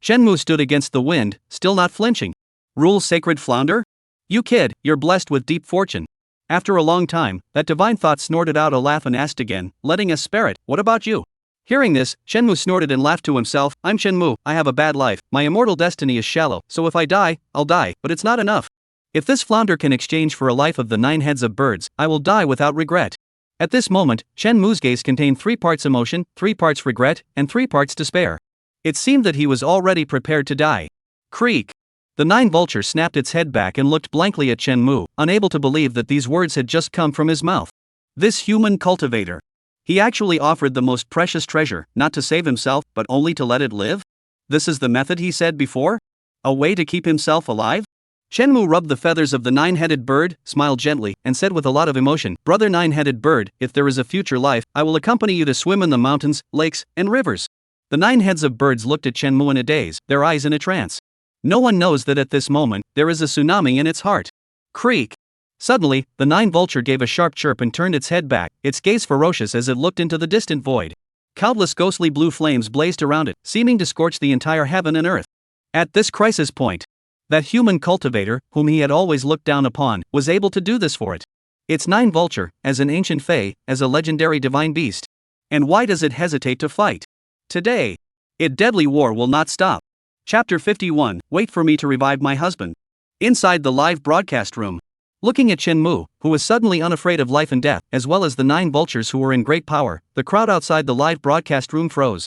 Shenmue stood against the wind, still not flinching. "Rule sacred flounder? You kid, you're blessed with deep fortune." After a long time, that divine thought snorted out a laugh and asked again, letting us spare it, "What about you?" Hearing this, Shenmue snorted and laughed to himself. "I'm Shenmue, I have a bad life, my immortal destiny is shallow, so if I die, I'll die, but it's not enough. If this flounder can exchange for a life of the nine heads of birds, I will die without regret." At this moment, Shenmue's gaze contained 3 parts emotion, 3 parts regret, and 3 parts despair. It seemed that he was already prepared to die. Creak! The Nine Vulture snapped its head back and looked blankly at Shenmue, unable to believe that these words had just come from his mouth. This human cultivator. He actually offered the most precious treasure, not to save himself, but only to let it live? This is the method he said before? A way to keep himself alive? Shenmue rubbed the feathers of the nine-headed bird, smiled gently, and said with a lot of emotion, "Brother nine-headed bird, if there is a future life, I will accompany you to swim in the mountains, lakes, and rivers." The nine heads of birds looked at Shenmue in a daze, their eyes in a trance. No one knows that at this moment, there is a tsunami in its heart. Creak! Suddenly, the Nine Vulture gave a sharp chirp and turned its head back, its gaze ferocious as it looked into the distant void. Countless ghostly blue flames blazed around it, seeming to scorch the entire heaven and earth. At this crisis point, that human cultivator, whom he had always looked down upon, was able to do this for it. It's Nine Vulture, as an ancient fae, as a legendary divine beast. And why does it hesitate to fight? Today, its deadly war will not stop. Chapter 51, Wait for me to revive my husband. Inside the live broadcast room. Looking at Shenmue, who was suddenly unafraid of life and death, as well as the nine vultures who were in great power, the crowd outside the live broadcast room froze.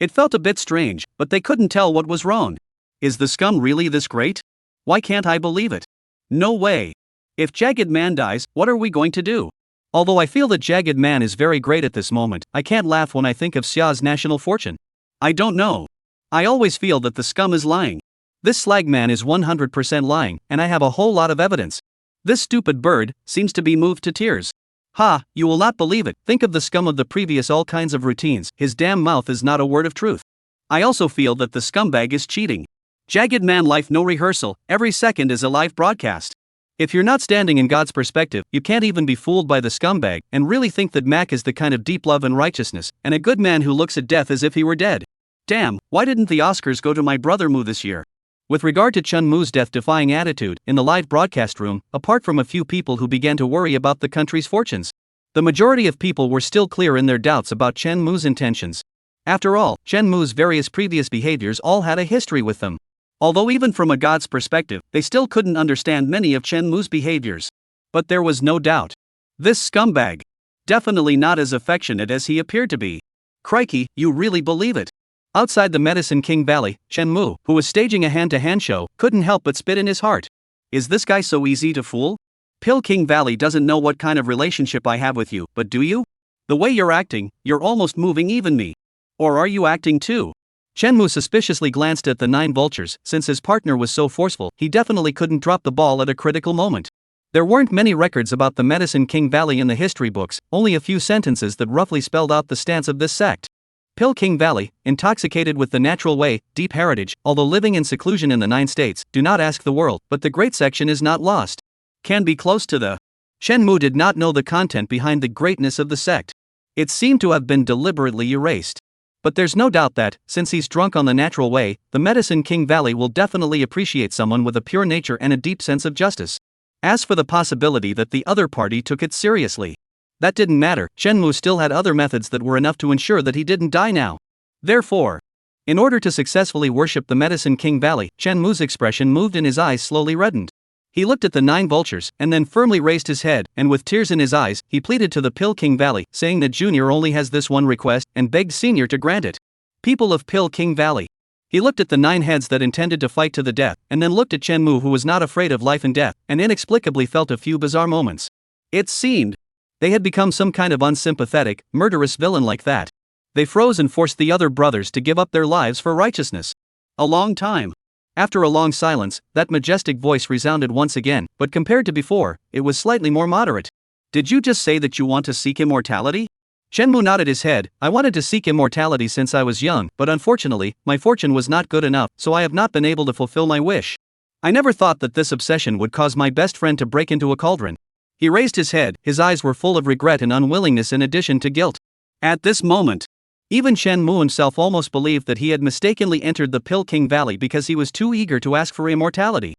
It felt a bit strange, but they couldn't tell what was wrong. Is the scum really this great? Why can't I believe it? No way. If Jagged Man dies, what are we going to do? Although I feel that Jagged Man is very great at this moment, I can't laugh when I think of Xia's national fortune. I don't know. I always feel that the scum is lying. This slag man is 100% lying, and I have a whole lot of evidence. This stupid bird seems to be moved to tears. Ha, you will not believe it. Think of the scum of the previous all kinds of routines. His damn mouth is not a word of truth. I also feel that the scumbag is cheating. Jagged Man life no rehearsal, every second is a live broadcast. If you're not standing in God's perspective, you can't even be fooled by the scumbag and really think that Mac is the kind of deep love and righteousness, and a good man who looks at death as if he were dead. Damn, why didn't the Oscars go to my brother Mu this year? With regard to Chun Mu's death-defying attitude, in the live broadcast room, apart from a few people who began to worry about the country's fortunes, the majority of people were still clear in their doubts about Chen Mu's intentions. After all, Chen Mu's various previous behaviors all had a history with them. Although even from a god's perspective, they still couldn't understand many of Chen Mu's behaviors. But there was no doubt. This scumbag. Definitely not as affectionate as he appeared to be. Crikey, you really believe it? Outside the Medicine King Valley, Chen Mu, who was staging a hand-to-hand show, couldn't help but spit in his heart. Is this guy so easy to fool? Pill King Valley doesn't know what kind of relationship I have with you, but do you? The way you're acting, you're almost moving even me. Or are you acting too? Chen Mu suspiciously glanced at the 9 vultures. Since his partner was so forceful, he definitely couldn't drop the ball at a critical moment. There weren't many records about the Medicine King Valley in the history books, only a few sentences that roughly spelled out the stance of this sect. Pill King Valley, intoxicated with the natural way, deep heritage, although living in seclusion in the 9 states, do not ask the world, but the great section is not lost. Can be close to the. Chen Mu did not know the content behind the greatness of the sect. It seemed to have been deliberately erased. But there's no doubt that, since he's drunk on the natural way, the Medicine King Valley will definitely appreciate someone with a pure nature and a deep sense of justice. As for the possibility that the other party took it seriously, that didn't matter. Chen Mu still had other methods that were enough to ensure that he didn't die now. Therefore, in order to successfully worship the Medicine King Valley, Chen Mu's expression moved and his eyes slowly reddened. He looked at the 9 vultures, and then firmly raised his head, and with tears in his eyes, he pleaded to the Pill King Valley, saying that Junior only has this one request, and begged Senior to grant it. People of Pill King Valley. He looked at the 9 heads that intended to fight to the death, and then looked at Chen Mu, who was not afraid of life and death, and inexplicably felt a few bizarre moments. It seemed they had become some kind of unsympathetic, murderous villain like that. They froze and forced the other brothers to give up their lives for righteousness. A long time. After a long silence, that majestic voice resounded once again, but compared to before, it was slightly more moderate. Did you just say that you want to seek immortality? Chen Mu nodded his head. I wanted to seek immortality since I was young, but unfortunately, my fortune was not good enough, so I have not been able to fulfill my wish. I never thought that this obsession would cause my best friend to break into a cauldron. He raised his head, his eyes were full of regret and unwillingness in addition to guilt. At this moment, even Chen Mu himself almost believed that he had mistakenly entered the Pill King Valley because he was too eager to ask for immortality.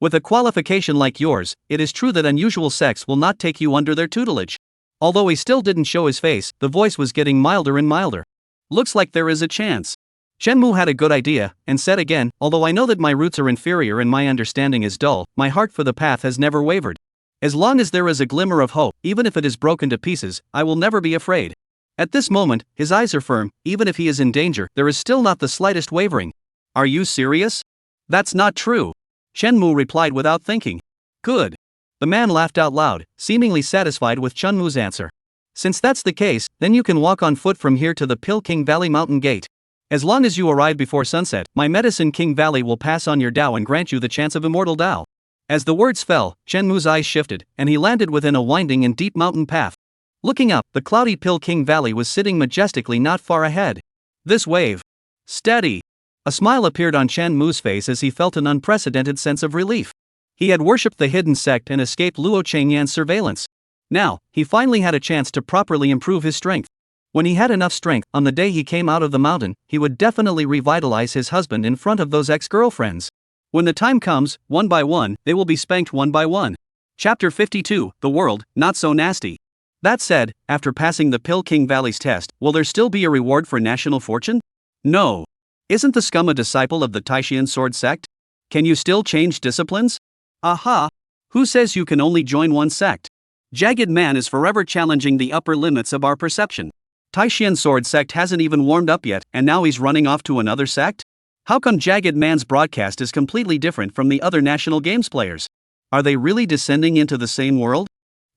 With a qualification like yours, it is true that unusual sects will not take you under their tutelage. Although he still didn't show his face, the voice was getting milder and milder. Looks like there is a chance. Chen Mu had a good idea, and said again, although I know that my roots are inferior and my understanding is dull, my heart for the path has never wavered. As long as there is a glimmer of hope, even if it is broken to pieces, I will never be afraid. At this moment, his eyes are firm. Even if he is in danger, there is still not the slightest wavering. Are you serious? That's not true. Chen Mu replied without thinking. Good. The man laughed out loud, seemingly satisfied with Chen Mu's answer. Since that's the case, then you can walk on foot from here to the Pill King Valley Mountain Gate. As long as you arrive before sunset, my Medicine King Valley will pass on your Dao and grant you the chance of immortal Dao. As the words fell, Chen Mu's eyes shifted, and he landed within a winding and deep mountain path. Looking up, the cloudy Pill King Valley was sitting majestically not far ahead. This wave. Steady. A smile appeared on Chen Mu's face as he felt an unprecedented sense of relief. He had worshipped the hidden sect and escaped Luo Chengyan's surveillance. Now, he finally had a chance to properly improve his strength. When he had enough strength, on the day he came out of the mountain, he would definitely revitalize his husband in front of those ex-girlfriends. When the time comes, one by one, they will be spanked one by one. Chapter 52, The World, Not So Nasty. That said, after passing the Pill King Valley's test, will there still be a reward for national fortune? No. Isn't the scum a disciple of the Taishan sword sect? Can you still change disciplines? Aha! Who says you can only join one sect? Jagged Man is forever challenging the upper limits of our perception. Taishan sword sect hasn't even warmed up yet, and now he's running off to another sect? How come Jagged Man's broadcast is completely different from the other national games players? Are they really descending into the same world?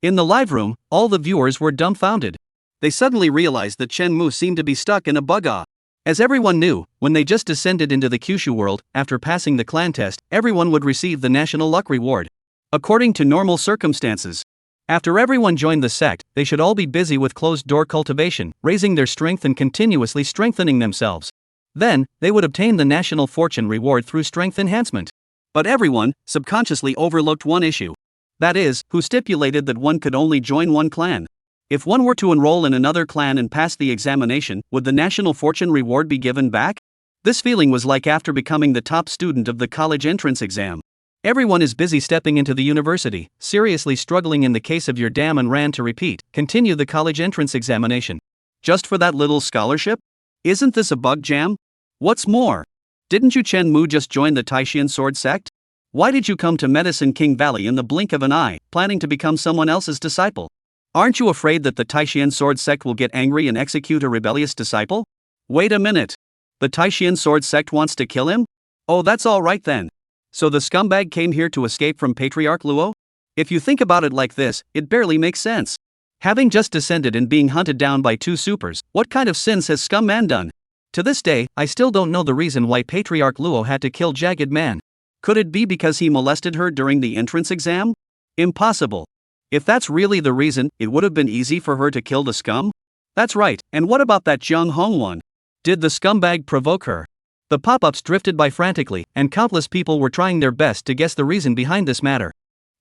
In the live room, all the viewers were dumbfounded. They suddenly realized that Chen Mu seemed to be stuck in a bugger. As everyone knew, when they just descended into the Kyushu world, after passing the clan test, everyone would receive the national luck reward. According to normal circumstances. After everyone joined the sect, they should all be busy with closed-door cultivation, raising their strength and continuously strengthening themselves. Then, they would obtain the national fortune reward through strength enhancement. But everyone subconsciously overlooked one issue. That is, who stipulated that one could only join one clan. If one were to enroll in another clan and pass the examination, would the national fortune reward be given back? This feeling was like after becoming the top student of the college entrance exam. Everyone is busy stepping into the university, seriously struggling in the case of your dam and ran to repeat, continue the college entrance examination. Just for that little scholarship? Isn't this a bug jam? What's more, didn't you Chen Mu just join the Taishan sword sect? Why did you come to Medicine King Valley in the blink of an eye, planning to become someone else's disciple? Aren't you afraid that the Taishan sword sect will get angry and execute a rebellious disciple? Wait a minute. The Taishian sword sect wants to kill him? Oh, that's alright then. So the scumbag came here to escape from Patriarch Luo? If you think about it like this, it barely makes sense. Having just descended and being hunted down by two supers, what kind of sins has Scumman done? To this day, I still don't know the reason why Patriarch Luo had to kill Jagged Man. Could it be because he molested her during the entrance exam? Impossible. If that's really the reason, it would have been easy for her to kill the scum? That's right, and what about that Jiang Hong one? Did the scumbag provoke her? The pop-ups drifted by frantically, and countless people were trying their best to guess the reason behind this matter.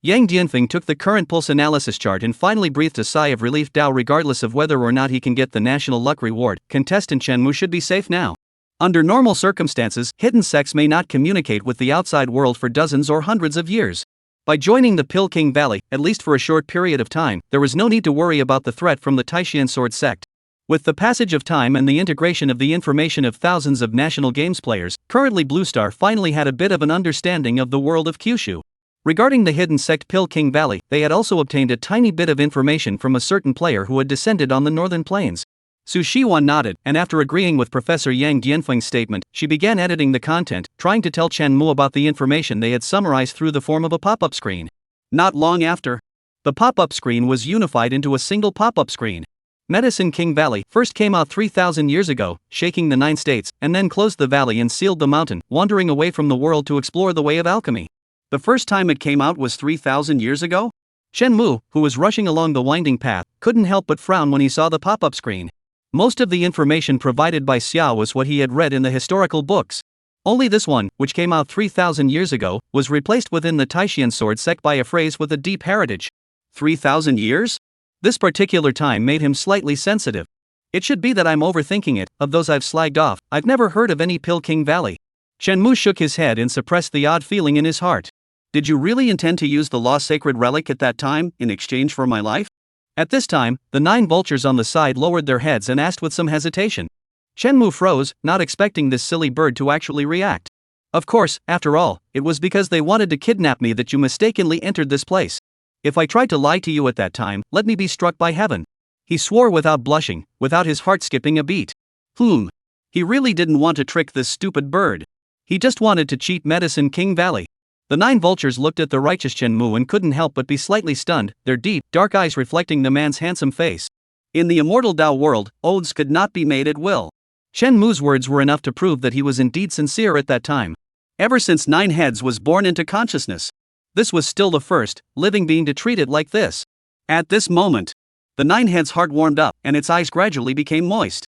Yang Dianfeng took the current pulse analysis chart and finally breathed a sigh of relief. Dao, regardless of whether or not he can get the national luck reward, contestant Chen Mu should be safe now. Under normal circumstances, hidden sects may not communicate with the outside world for dozens or hundreds of years. By joining the Pill King Valley, at least for a short period of time, there was no need to worry about the threat from the Taishian sword sect. With the passage of time and the integration of the information of thousands of national games players, currently Blue Star finally had a bit of an understanding of the world of Kyushu. Regarding the hidden sect Pill King Valley, they had also obtained a tiny bit of information from a certain player who had descended on the northern plains. Su Shiwan nodded, and after agreeing with Professor Yang Dianfeng's statement, she began editing the content, trying to tell Chen Mu about the information they had summarized through the form of a pop-up screen. Not long after, the pop-up screen was unified into a single pop-up screen. Medicine King Valley first came out 3,000 years ago, shaking the 9 states, and then closed the valley and sealed the mountain, wandering away from the world to explore the way of alchemy. The first time it came out was 3,000 years ago? Chen Mu, who was rushing along the winding path, couldn't help but frown when he saw the pop-up screen. Most of the information provided by Xia was what he had read in the historical books. Only this one, which came out 3,000 years ago, was replaced within the Taishian sword sect by a phrase with a deep heritage. 3,000 years? This particular time made him slightly sensitive. It should be that I'm overthinking it. Of those I've slagged off, I've never heard of any Pill King Valley. Chen Mu shook his head and suppressed the odd feeling in his heart. Did you really intend to use the lost sacred relic at that time, in exchange for my life? At this time, the 9 vultures on the side lowered their heads and asked with some hesitation. Chen Mu froze, not expecting this silly bird to actually react. Of course, after all, it was because they wanted to kidnap me that you mistakenly entered this place. If I tried to lie to you at that time, let me be struck by heaven. He swore without blushing, without his heart skipping a beat. He really didn't want to trick this stupid bird. He just wanted to cheat Medicine King Valley. The 9 vultures looked at the righteous Chen Mu and couldn't help but be slightly stunned, their deep, dark eyes reflecting the man's handsome face. In the immortal Dao world, oaths could not be made at will. Chen Mu's words were enough to prove that he was indeed sincere at that time. Ever since 9 heads was born into consciousness, this was still the first living being to treat it like this. At this moment, the 9 head's heart warmed up and its eyes gradually became moist.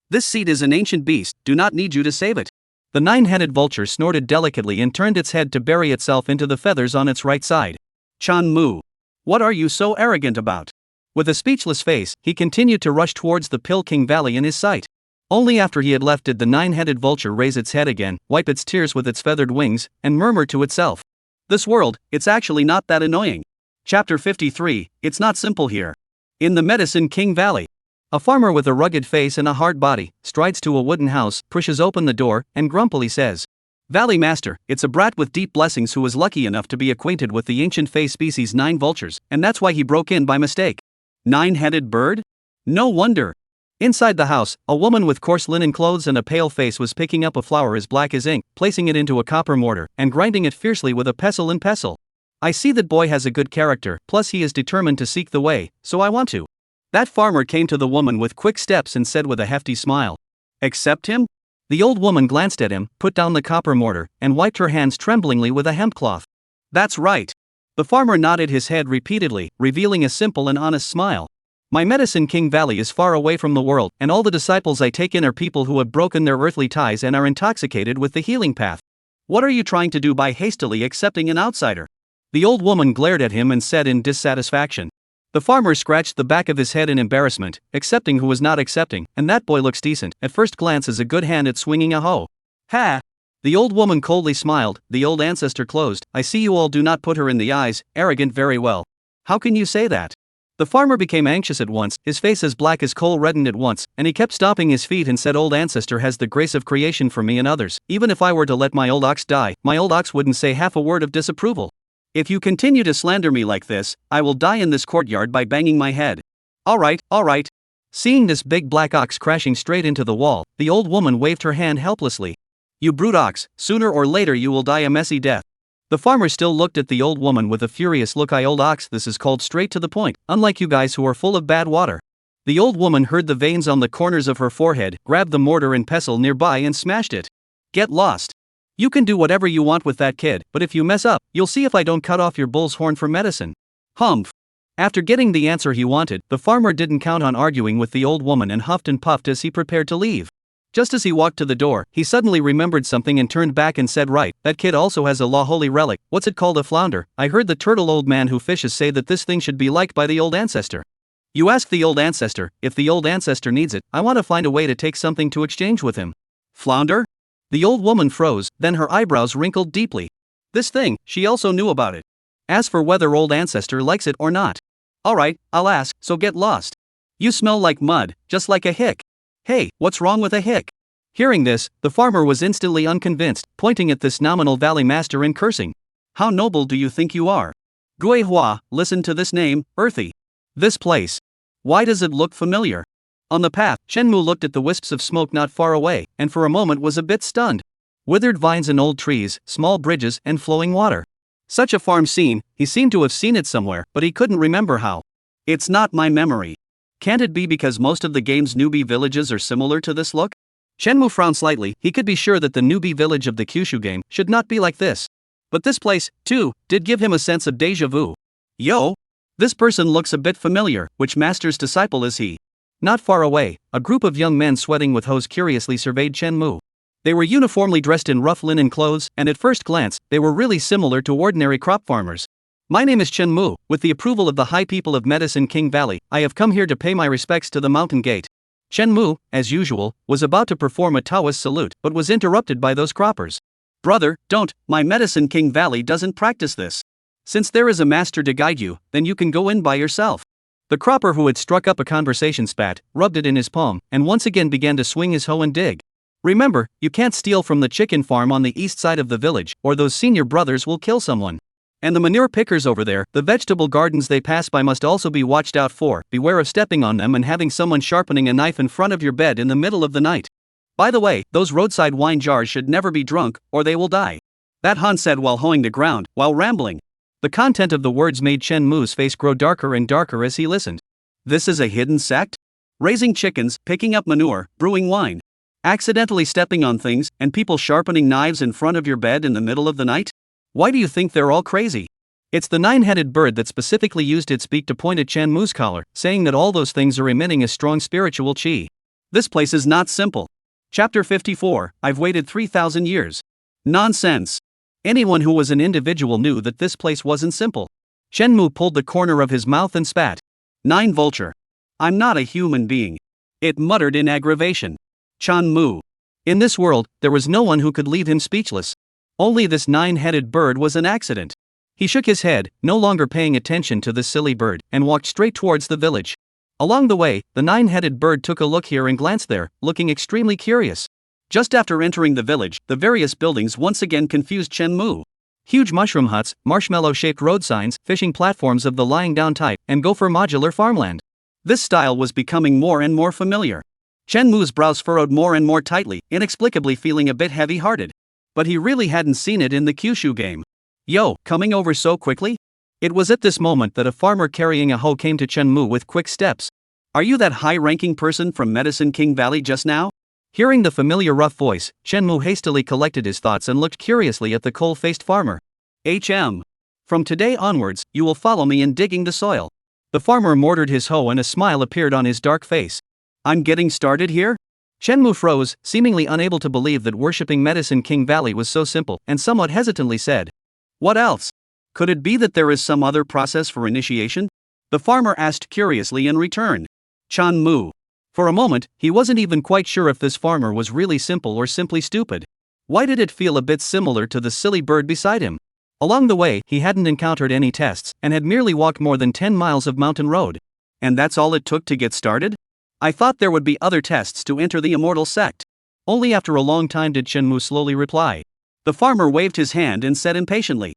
This seed is an ancient beast, do not need you to save it. The 9-headed vulture snorted delicately and turned its head to bury itself into the feathers on its right side. Chen Mu, what are you so arrogant about? With a speechless face, he continued to rush towards the Pill King Valley in his sight. Only after he had left did the 9-headed vulture raise its head again, wipe its tears with its feathered wings, and murmur to itself. This world, it's actually not that annoying. Chapter 53, it's not simple here. In the Medicine King Valley, a farmer with a rugged face and a hard body strides to a wooden house, pushes open the door, and grumpily says, Valley Master, it's a brat with deep blessings who was lucky enough to be acquainted with the ancient Fey species 9 vultures, and that's why he broke in by mistake. 9-headed bird? No wonder. Inside the house, a woman with coarse linen clothes and a pale face was picking up a flour as black as ink, placing it into a copper mortar, and grinding it fiercely with a pestle and pestle. I see that boy has a good character, plus he is determined to seek the way, so I want to. That farmer came to the woman with quick steps and said with a hefty smile, Accept him? The old woman glanced at him, put down the copper mortar, and wiped her hands tremblingly with a hemp cloth. That's right. The farmer nodded his head repeatedly, revealing a simple and honest smile. My Medicine King Valley is far away from the world, and all the disciples I take in are people who have broken their earthly ties and are intoxicated with the healing path. What are you trying to do by hastily accepting an outsider? The old woman glared at him and said in dissatisfaction. The farmer scratched the back of his head in embarrassment, accepting who was not accepting, and that boy looks decent, at first glance is a good hand at swinging a hoe. Ha! The old woman coldly smiled, the old ancestor closed, I see you all do not put her in the eyes, arrogant very well. How can you say that? The farmer became anxious at once, his face as black as coal reddened at once, and he kept stomping his feet and said old ancestor has the grace of creation for me and others, even if I were to let my old ox die, my old ox wouldn't say half a word of disapproval. If you continue to slander me like this, I will die in this courtyard by banging my head. Alright. Seeing this big black ox crashing straight into the wall, the old woman waved her hand helplessly. You brute ox, sooner or later you will die a messy death. The farmer still looked at the old woman with a furious look. I old ox, this is called straight to the point, unlike you guys who are full of bad water. The old woman heard the veins on the corners of her forehead, grabbed the mortar and pestle nearby and smashed it. Get lost. You can do whatever you want with that kid, but if you mess up, you'll see if I don't cut off your bull's horn for medicine. Humph. After getting the answer he wanted, the farmer didn't count on arguing with the old woman and huffed and puffed as he prepared to leave. Just as he walked to the door, he suddenly remembered something and turned back and said, right, that kid also has a law holy relic. What's it called? A flounder. I heard the turtle old man who fishes say that this thing should be liked by the old ancestor. You ask the old ancestor. If the old ancestor needs it, I want to find a way to take something to exchange with him. Flounder? The old woman froze, then her eyebrows wrinkled deeply. This thing, she also knew about it. As for whether old ancestor likes it or not. Alright, I'll ask, so get lost. You smell like mud, just like a hick. Hey, what's wrong with a hick? Hearing this, the farmer was instantly unconvinced, pointing at this nominal valley master and cursing. How noble do you think you are? Gui Hua, listen to this name, earthy. This place. Why does it look familiar? On the path, Shenmue looked at the wisps of smoke not far away, and for a moment was a bit stunned. Withered vines and old trees, small bridges, and flowing water. Such a farm scene, he seemed to have seen it somewhere, but he couldn't remember how. It's not my memory. Can't it be because most of the game's newbie villages are similar to this look? Shenmue frowned slightly. He could be sure that the newbie village of the Kyushu game should not be like this. But this place, too, did give him a sense of deja vu. Yo! This person looks a bit familiar. Which master's disciple is he? Not far away, a group of young men sweating with hose curiously surveyed Shenmue. They were uniformly dressed in rough linen clothes, and at first glance, they were really similar to ordinary crop farmers. My name is Shenmue. With the approval of the high people of Medicine King Valley, I have come here to pay my respects to the mountain gate. Shenmue, as usual, was about to perform a Taoist salute, but was interrupted by those croppers. Brother, don't, my Medicine King Valley doesn't practice this. Since there is a master to guide you, then you can go in by yourself. The cropper who had struck up a conversation spat, rubbed it in his palm, and once again began to swing his hoe and dig. Remember, you can't steal from the chicken farm on the east side of the village, or those senior brothers will kill someone. And the manure pickers over there, the vegetable gardens they pass by must also be watched out for. Beware of stepping on them and having someone sharpening a knife in front of your bed in the middle of the night. By the way, those roadside wine jars should never be drunk, or they will die. That Han said while hoeing the ground, while rambling. The content of the words made Shenmue's face grow darker and darker as he listened. This is a hidden sect? Raising chickens, picking up manure, brewing wine. Accidentally stepping on things, and people sharpening knives in front of your bed in the middle of the night? Why do you think they're all crazy? It's the nine-headed bird that specifically used its beak to point at Shenmue's collar, saying that all those things are emitting a strong spiritual chi. This place is not simple. Chapter 54, I've waited 3,000 years. Nonsense. Anyone who was an individual knew that this place wasn't simple. Shenmue pulled the corner of his mouth and spat. Nine vulture. I'm not a human being. It muttered in aggravation. Chanmu. In this world, there was no one who could leave him speechless. Only this nine-headed bird was an accident. He shook his head, no longer paying attention to this silly bird, and walked straight towards the village. Along the way, the nine-headed bird took a look here and glanced there, looking extremely curious. Just after entering the village, the various buildings once again confused Shenmue. Huge mushroom huts, marshmallow-shaped road signs, fishing platforms of the lying-down type, and gopher modular farmland. This style was becoming more and more familiar. Shenmue's brows furrowed more and more tightly, inexplicably feeling a bit heavy-hearted. But he really hadn't seen it in the Kyushu game. Yo, coming over so quickly? It was at this moment that a farmer carrying a hoe came to Shenmue with quick steps. Are you that high-ranking person from Medicine King Valley just now? Hearing the familiar rough voice, Shenmue hastily collected his thoughts and looked curiously at the coal-faced farmer. From today onwards, you will follow me in digging the soil. The farmer mortared his hoe and a smile appeared on his dark face. I'm getting started here? Shenmue froze, seemingly unable to believe that worshipping Medicine King Valley was so simple, and somewhat hesitantly said, what else? Could it be that there is some other process for initiation? The farmer asked curiously in return. Chanmu. For a moment, he wasn't even quite sure if this farmer was really simple or simply stupid. Why did it feel a bit similar to the silly bird beside him? Along the way, he hadn't encountered any tests, and had merely walked more than 10 miles of mountain road. And that's all it took to get started? I thought there would be other tests to enter the immortal sect. Only after a long time did Shenmue slowly reply. The farmer waved his hand and said impatiently.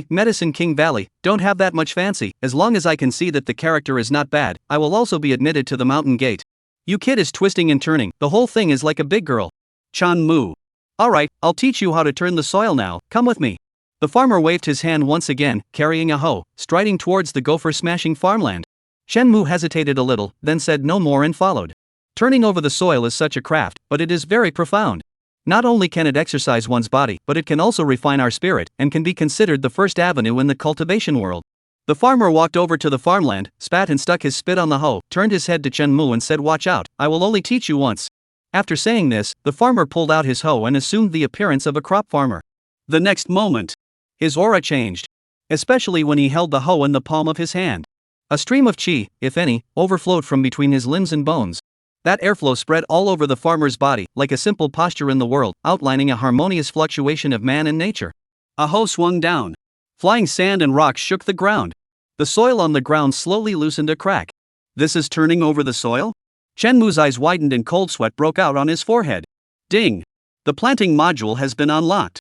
Medicine King Valley, don't have that much fancy. As long as I can see that the character is not bad, I will also be admitted to the mountain gate. You kid is twisting and turning, the whole thing is like a big girl. Chan Mu. Alright, I'll teach you how to turn the soil now, come with me. The farmer waved his hand once again, carrying a hoe, striding towards the gopher-smashing farmland. Shen Mu hesitated a little, then said no more and followed. Turning over the soil is such a craft, but it is very profound. Not only can it exercise one's body, but it can also refine our spirit, and can be considered the first avenue in the cultivation world. The farmer walked over to the farmland, spat and stuck his spit on the hoe, turned his head to Chen Mu and said, "Watch out, I will only teach you once." After saying this, the farmer pulled out his hoe and assumed the appearance of a crop farmer. The next moment, his aura changed. Especially when he held the hoe in the palm of his hand. A stream of qi, if any, overflowed from between his limbs and bones. That airflow spread all over the farmer's body, like a simple posture in the world, outlining a harmonious fluctuation of man and nature. A hoe swung down. Flying sand and rocks shook the ground. The soil on the ground slowly loosened a crack. This is turning over the soil? Chen Mu's eyes widened and cold sweat broke out on his forehead. Ding! The planting module has been unlocked.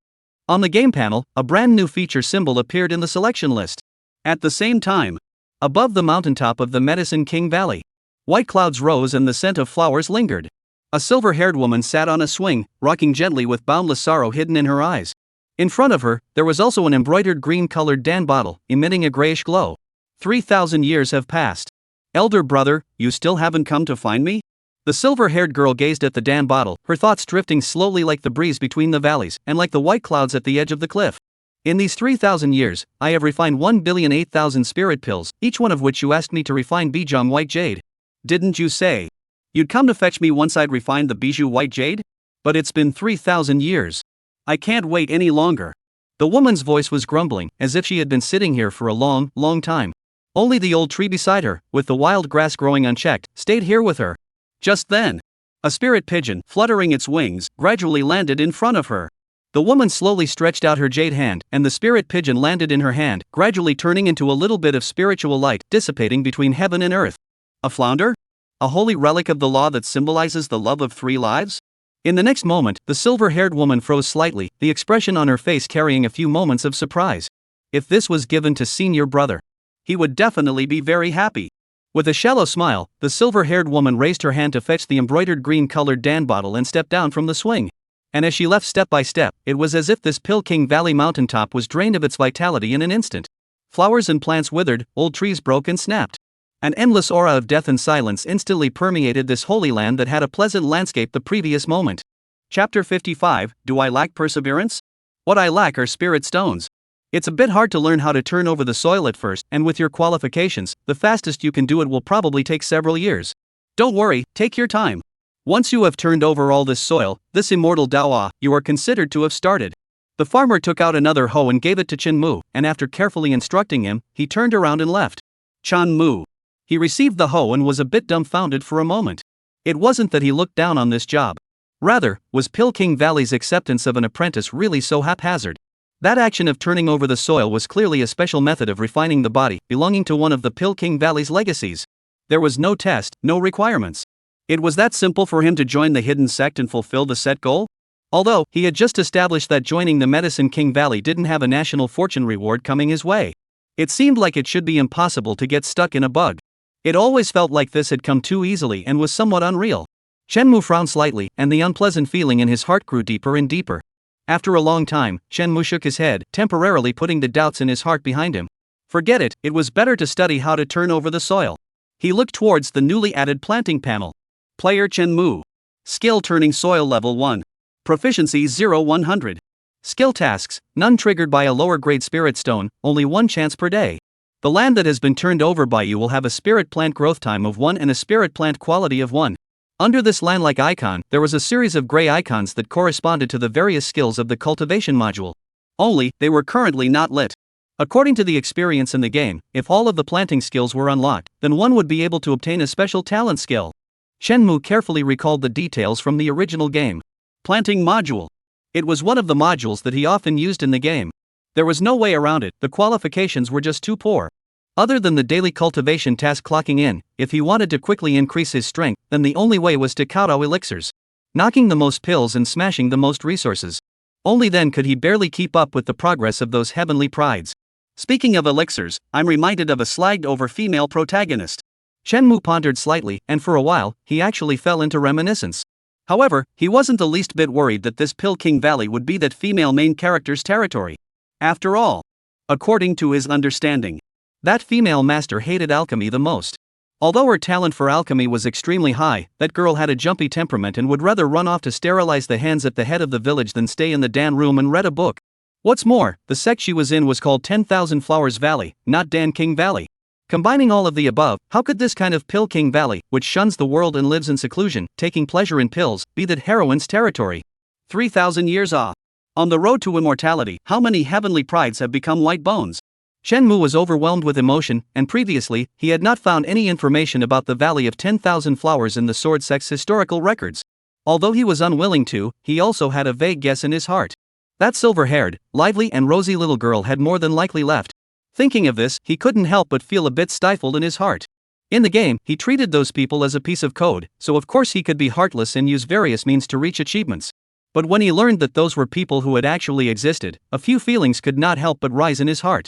On the game panel, a brand new feature symbol appeared in the selection list. At the same time, above the mountaintop of the Medicine King Valley, white clouds rose and the scent of flowers lingered. A silver-haired woman sat on a swing, rocking gently with boundless sorrow hidden in her eyes. In front of her, there was also an embroidered green-colored Dan bottle, emitting a grayish glow. 3,000 years have passed. Elder brother, you still haven't come to find me? The silver-haired girl gazed at the Dan bottle, her thoughts drifting slowly like the breeze between the valleys, and like the white clouds at the edge of the cliff. In these 3,000 years, I have refined 1,008,000 spirit pills, each one of which you asked me to refine Bijam White Jade. Didn't you say you'd come to fetch me once I'd refined the Bijou White Jade? But it's been 3,000 years. I can't wait any longer. The woman's voice was grumbling, as if she had been sitting here for a long, long time. Only the old tree beside her, with the wild grass growing unchecked, stayed here with her. Just then, a spirit pigeon, fluttering its wings, gradually landed in front of her. The woman slowly stretched out her jade hand, and the spirit pigeon landed in her hand, gradually turning into a little bit of spiritual light, dissipating between heaven and earth. A flounder? A holy relic of the law that symbolizes the love of 3 lives? In the next moment, the silver-haired woman froze slightly, the expression on her face carrying a few moments of surprise. If this was given to senior brother, he would definitely be very happy. With a shallow smile, the silver-haired woman raised her hand to fetch the embroidered green-colored Dan bottle and stepped down from the swing. And as she left step by step, it was as if this Pill King Valley mountaintop was drained of its vitality in an instant. Flowers and plants withered, old trees broke and snapped. An endless aura of death and silence instantly permeated this holy land that had a pleasant landscape the previous moment. Chapter 55, Do I Lack Perseverance? What I lack are spirit stones. It's a bit hard to learn how to turn over the soil at first, and with your qualifications, the fastest you can do it will probably take several years. Don't worry, take your time. Once you have turned over all this soil, this immortal Dawa, you are considered to have started. The farmer took out another hoe and gave it to Chen Mu, and after carefully instructing him, he turned around and left. Chan Mu. He received the hoe and was a bit dumbfounded for a moment. It wasn't that he looked down on this job. Rather, was Pill King Valley's acceptance of an apprentice really so haphazard? That action of turning over the soil was clearly a special method of refining the body, belonging to one of the Pill King Valley's legacies. There was no test, no requirements. It was that simple for him to join the hidden sect and fulfill the set goal? Although, he had just established that joining the Medicine King Valley didn't have a national fortune reward coming his way. It seemed like it should be impossible to get stuck in a bug. It always felt like this had come too easily and was somewhat unreal. Chen Mu frowned slightly, and the unpleasant feeling in his heart grew deeper and deeper. After a long time, Chen Mu shook his head, temporarily putting the doubts in his heart behind him. Forget it, it was better to study how to turn over the soil. He looked towards the newly added planting panel. Player Chen Mu. Skill Turning Soil Level 1. Proficiency 0-100. Skill tasks, none triggered by a lower grade spirit stone, only 1 chance per day. The land that has been turned over by you will have a spirit plant growth time of 1 and a spirit plant quality of 1. Under this land-like icon, there was a series of gray icons that corresponded to the various skills of the cultivation module. Only, they were currently not lit. According to the experience in the game, if all of the planting skills were unlocked, then one would be able to obtain a special talent skill. Chen Mu carefully recalled the details from the original game. Planting module. It was one of the modules that he often used in the game. There was no way around it, the qualifications were just too poor. Other than the daily cultivation task clocking in, if he wanted to quickly increase his strength, then the only way was to kowtow elixirs. Knocking the most pills and smashing the most resources. Only then could he barely keep up with the progress of those heavenly prides. Speaking of elixirs, I'm reminded of a slagged-over female protagonist. Shenmue pondered slightly, and for a while, he actually fell into reminiscence. However, he wasn't the least bit worried that this Pill King Valley would be that female main character's territory. After all, according to his understanding, that female master hated alchemy the most. Although her talent for alchemy was extremely high, that girl had a jumpy temperament and would rather run off to sterilize the hens at the head of the village than stay in the Dan room and read a book. What's more, the sect she was in was called 10,000 Flowers Valley, not Dan King Valley. Combining all of the above, how could this kind of Pill King Valley, which shuns the world and lives in seclusion, taking pleasure in pills, be that heroine's territory? 3,000 years off. On the road to immortality, how many heavenly prides have become white bones? Shenmue was overwhelmed with emotion, and previously, he had not found any information about the Valley of 10,000 Flowers in the Sword Sect's historical records. Although he was unwilling to, he also had a vague guess in his heart. That silver-haired, lively and rosy little girl had more than likely left. Thinking of this, he couldn't help but feel a bit stifled in his heart. In the game, he treated those people as a piece of code, so of course he could be heartless and use various means to reach achievements. But when he learned that those were people who had actually existed, a few feelings could not help but rise in his heart.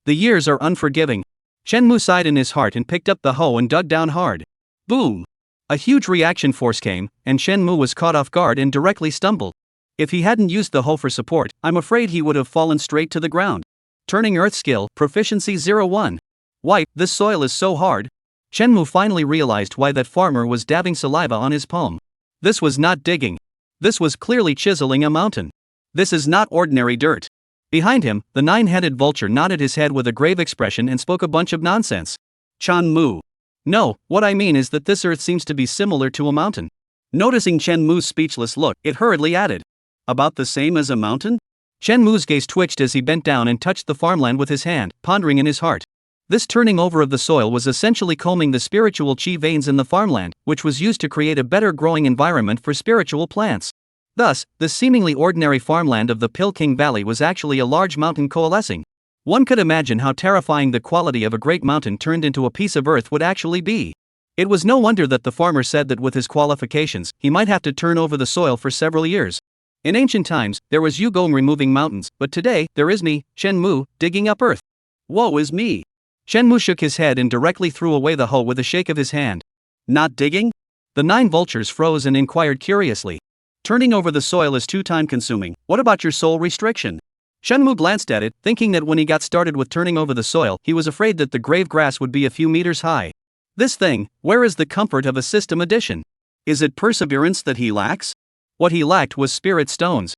The years are unforgiving. Shenmue sighed in his heart and picked up the hoe and dug down hard. Boom! A huge reaction force came, and Shenmue was caught off guard and directly stumbled. If he hadn't used the hoe for support, I'm afraid he would have fallen straight to the ground. Turning Earth skill, proficiency 01. Why, this soil is so hard. Shenmue finally realized why that farmer was dabbing saliva on his palm. This was not digging. This was clearly chiseling a mountain. This is not ordinary dirt. Behind him, the nine-headed vulture nodded his head with a grave expression and spoke a bunch of nonsense. Shenmue. No, what I mean is that this earth seems to be similar to a mountain. Noticing Shenmue's speechless look, it hurriedly added. About the same as a mountain? Shenmue's gaze twitched as he bent down and touched the farmland with his hand, pondering in his heart. This turning over of the soil was essentially combing the spiritual chi veins in the farmland, which was used to create a better growing environment for spiritual plants. Thus, the seemingly ordinary farmland of the Pill King Valley was actually a large mountain coalescing. One could imagine how terrifying the quality of a great mountain turned into a piece of earth would actually be. It was no wonder that the farmer said that with his qualifications, he might have to turn over the soil for several years. In ancient times, there was Yugong removing mountains, but today, there is me, Shenmue, digging up earth. Woe is me. Shenmue shook his head and directly threw away the hoe with a shake of his hand. Not digging? The 9 vultures froze and inquired curiously. Turning over the soil is too time-consuming. What about your soul restriction? Shenmue glanced at it, thinking that when he got started with turning over the soil, he was afraid that the grave grass would be a few meters high. This thing, where is the comfort of a system edition? Is it perseverance that he lacks? What he lacked was spirit stones.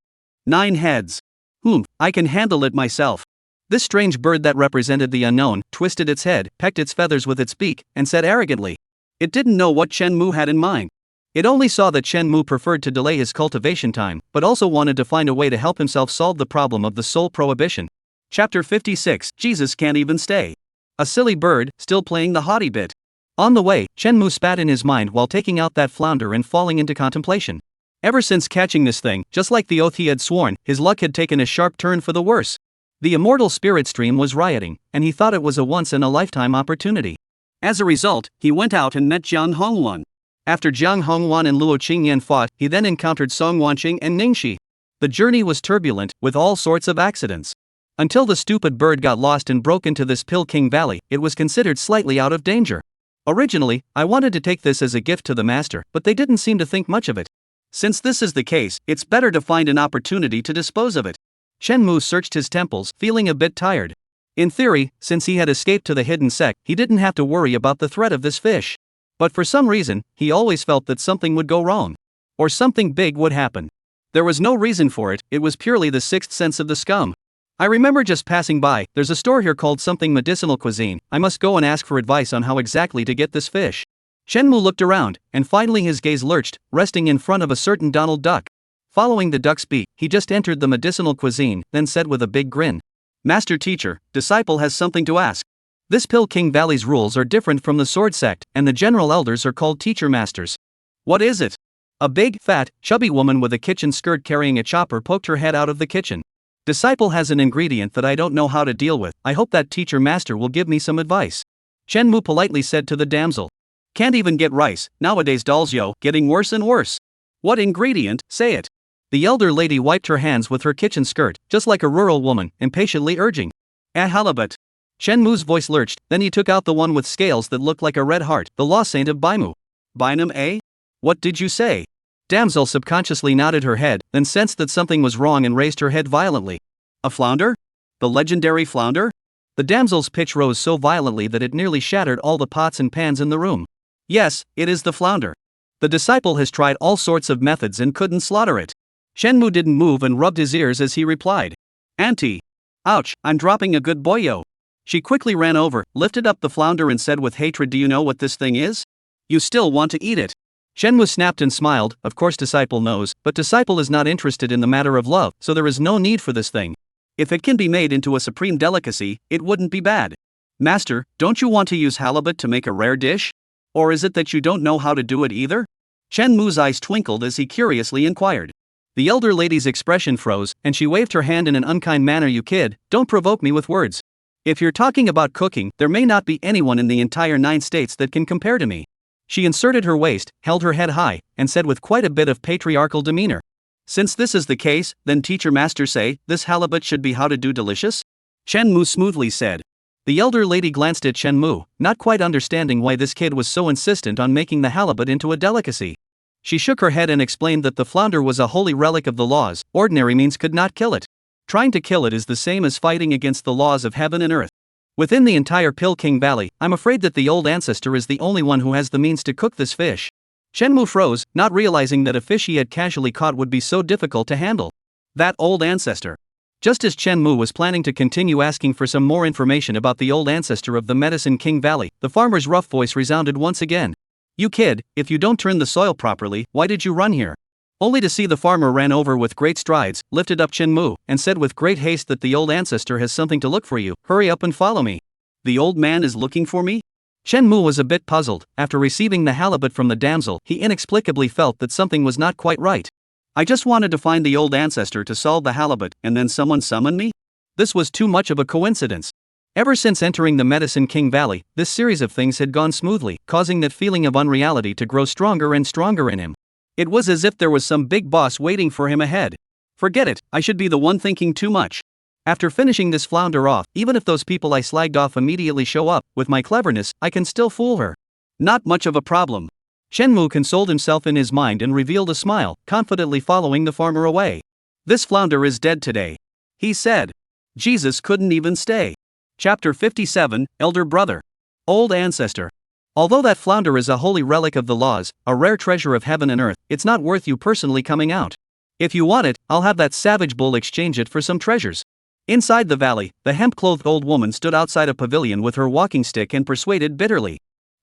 9 heads. I can handle it myself. This strange bird that represented the unknown twisted its head, pecked its feathers with its beak, and said arrogantly. It didn't know what Shenmue had in mind. It only saw that Shenmue preferred to delay his cultivation time, but also wanted to find a way to help himself solve the problem of the soul prohibition. Chapter 56, Jesus Can't Even Stay. A silly bird, still playing the haughty bit. On the way, Shenmue spat in his mind while taking out that flounder and falling into contemplation. Ever since catching this thing, just like the oath he had sworn, his luck had taken a sharp turn for the worse. The immortal spirit stream was rioting, and he thought it was a once-in-a-lifetime opportunity. As a result, he went out and met Jiang Hongwan. After Jiang Hongwan and Luo Qingyan fought, he then encountered Song Wanqing and Ningxi. The journey was turbulent, with all sorts of accidents. Until the stupid bird got lost and broke into this Pill King Valley, it was considered slightly out of danger. Originally, I wanted to take this as a gift to the master, but they didn't seem to think much of it. Since this is the case, it's better to find an opportunity to dispose of it. Shenmue searched his temples, feeling a bit tired. In theory, since he had escaped to the hidden sect, he didn't have to worry about the threat of this fish. But for some reason, he always felt that something would go wrong. Or something big would happen. There was no reason for it, it was purely the sixth sense of the scum. I remember just passing by, there's a store here called something medicinal cuisine, I must go and ask for advice on how exactly to get this fish. Shenmue looked around, and finally his gaze lurched, resting in front of a certain Donald Duck. Following the duck's beak, he just entered the medicinal cuisine, then said with a big grin. Master teacher, disciple has something to ask. This Pill King Valley's rules are different from the sword sect, and the general elders are called teacher masters. What is it? A big, fat, chubby woman with a kitchen skirt carrying a chopper poked her head out of the kitchen. Disciple has an ingredient that I don't know how to deal with, I hope that teacher master will give me some advice. Shenmue politely said to the damsel. Can't even get rice, nowadays dolls getting worse and worse. What ingredient, say it. The elder lady wiped her hands with her kitchen skirt, just like a rural woman, impatiently urging, "A halibut." Shen Mu's voice lurched, then he took out the one with scales that looked like a red heart, the law saint of Baimu. Bynum, eh? What did you say? Damsel subconsciously nodded her head, then sensed that something was wrong and raised her head violently. A flounder? The legendary flounder? The damsel's pitch rose so violently that it nearly shattered all the pots and pans in the room. Yes, it is the flounder. The disciple has tried all sorts of methods and couldn't slaughter it. Shenmu didn't move and rubbed his ears as he replied. Auntie. Ouch, I'm dropping a good boyo. She quickly ran over, lifted up the flounder and said with hatred, "Do you know what this thing is? You still want to eat it?" Shenmu snapped and smiled. Of course disciple knows, but disciple is not interested in the matter of love, so there is no need for this thing. If it can be made into a supreme delicacy, it wouldn't be bad. Master, don't you want to use halibut to make a rare dish? Or is it that you don't know how to do it either? Shenmu's eyes twinkled as he curiously inquired. The elder lady's expression froze, and she waved her hand in an unkind manner. "You kid, don't provoke me with words. If you're talking about cooking, there may not be anyone in the entire 9 states that can compare to me." She inserted her waist, held her head high, and said with quite a bit of patriarchal demeanor, "Since this is the case, then teacher master say, this halibut should be how to do delicious?" Shenmu smoothly said. The elder lady glanced at Shenmu, not quite understanding why this kid was so insistent on making the halibut into a delicacy. She shook her head and explained that the flounder was a holy relic of the laws, ordinary means could not kill it. Trying to kill it is the same as fighting against the laws of heaven and earth. Within the entire Pilking Valley, I'm afraid that the old ancestor is the only one who has the means to cook this fish. Shenmu froze, not realizing that a fish he had casually caught would be so difficult to handle. That old ancestor. Just as Shenmu was planning to continue asking for some more information about the old ancestor of the Medicine King Valley, the farmer's rough voice resounded once again. "You kid, if you don't turn the soil properly, why did you run here?" Only to see the farmer ran over with great strides, lifted up Shenmu, and said with great haste that the old ancestor has something to look for you. "Hurry up and follow me." The old man is looking for me? Shenmu was a bit puzzled. After receiving the halibut from the damsel, he inexplicably felt that something was not quite right. "I just wanted to find the old ancestor to solve the halibut, and then someone summoned me?" This was too much of a coincidence. Ever since entering the Medicine King Valley, this series of things had gone smoothly, causing that feeling of unreality to grow stronger and stronger in him. It was as if there was some big boss waiting for him ahead. Forget it, I should be the one thinking too much. After finishing this flounder off, even if those people I slagged off immediately show up, with my cleverness, I can still fool her. Not much of a problem. Shenmu consoled himself in his mind and revealed a smile, confidently following the farmer away. "This flounder is dead today," he said. Jesus couldn't even stay. Chapter 57, Elder Brother. Old Ancestor. Although that flounder is a holy relic of the laws, a rare treasure of heaven and earth, it's not worth you personally coming out. If you want it, I'll have that savage bull exchange it for some treasures. Inside the valley, the hemp-clothed old woman stood outside a pavilion with her walking stick and persuaded bitterly.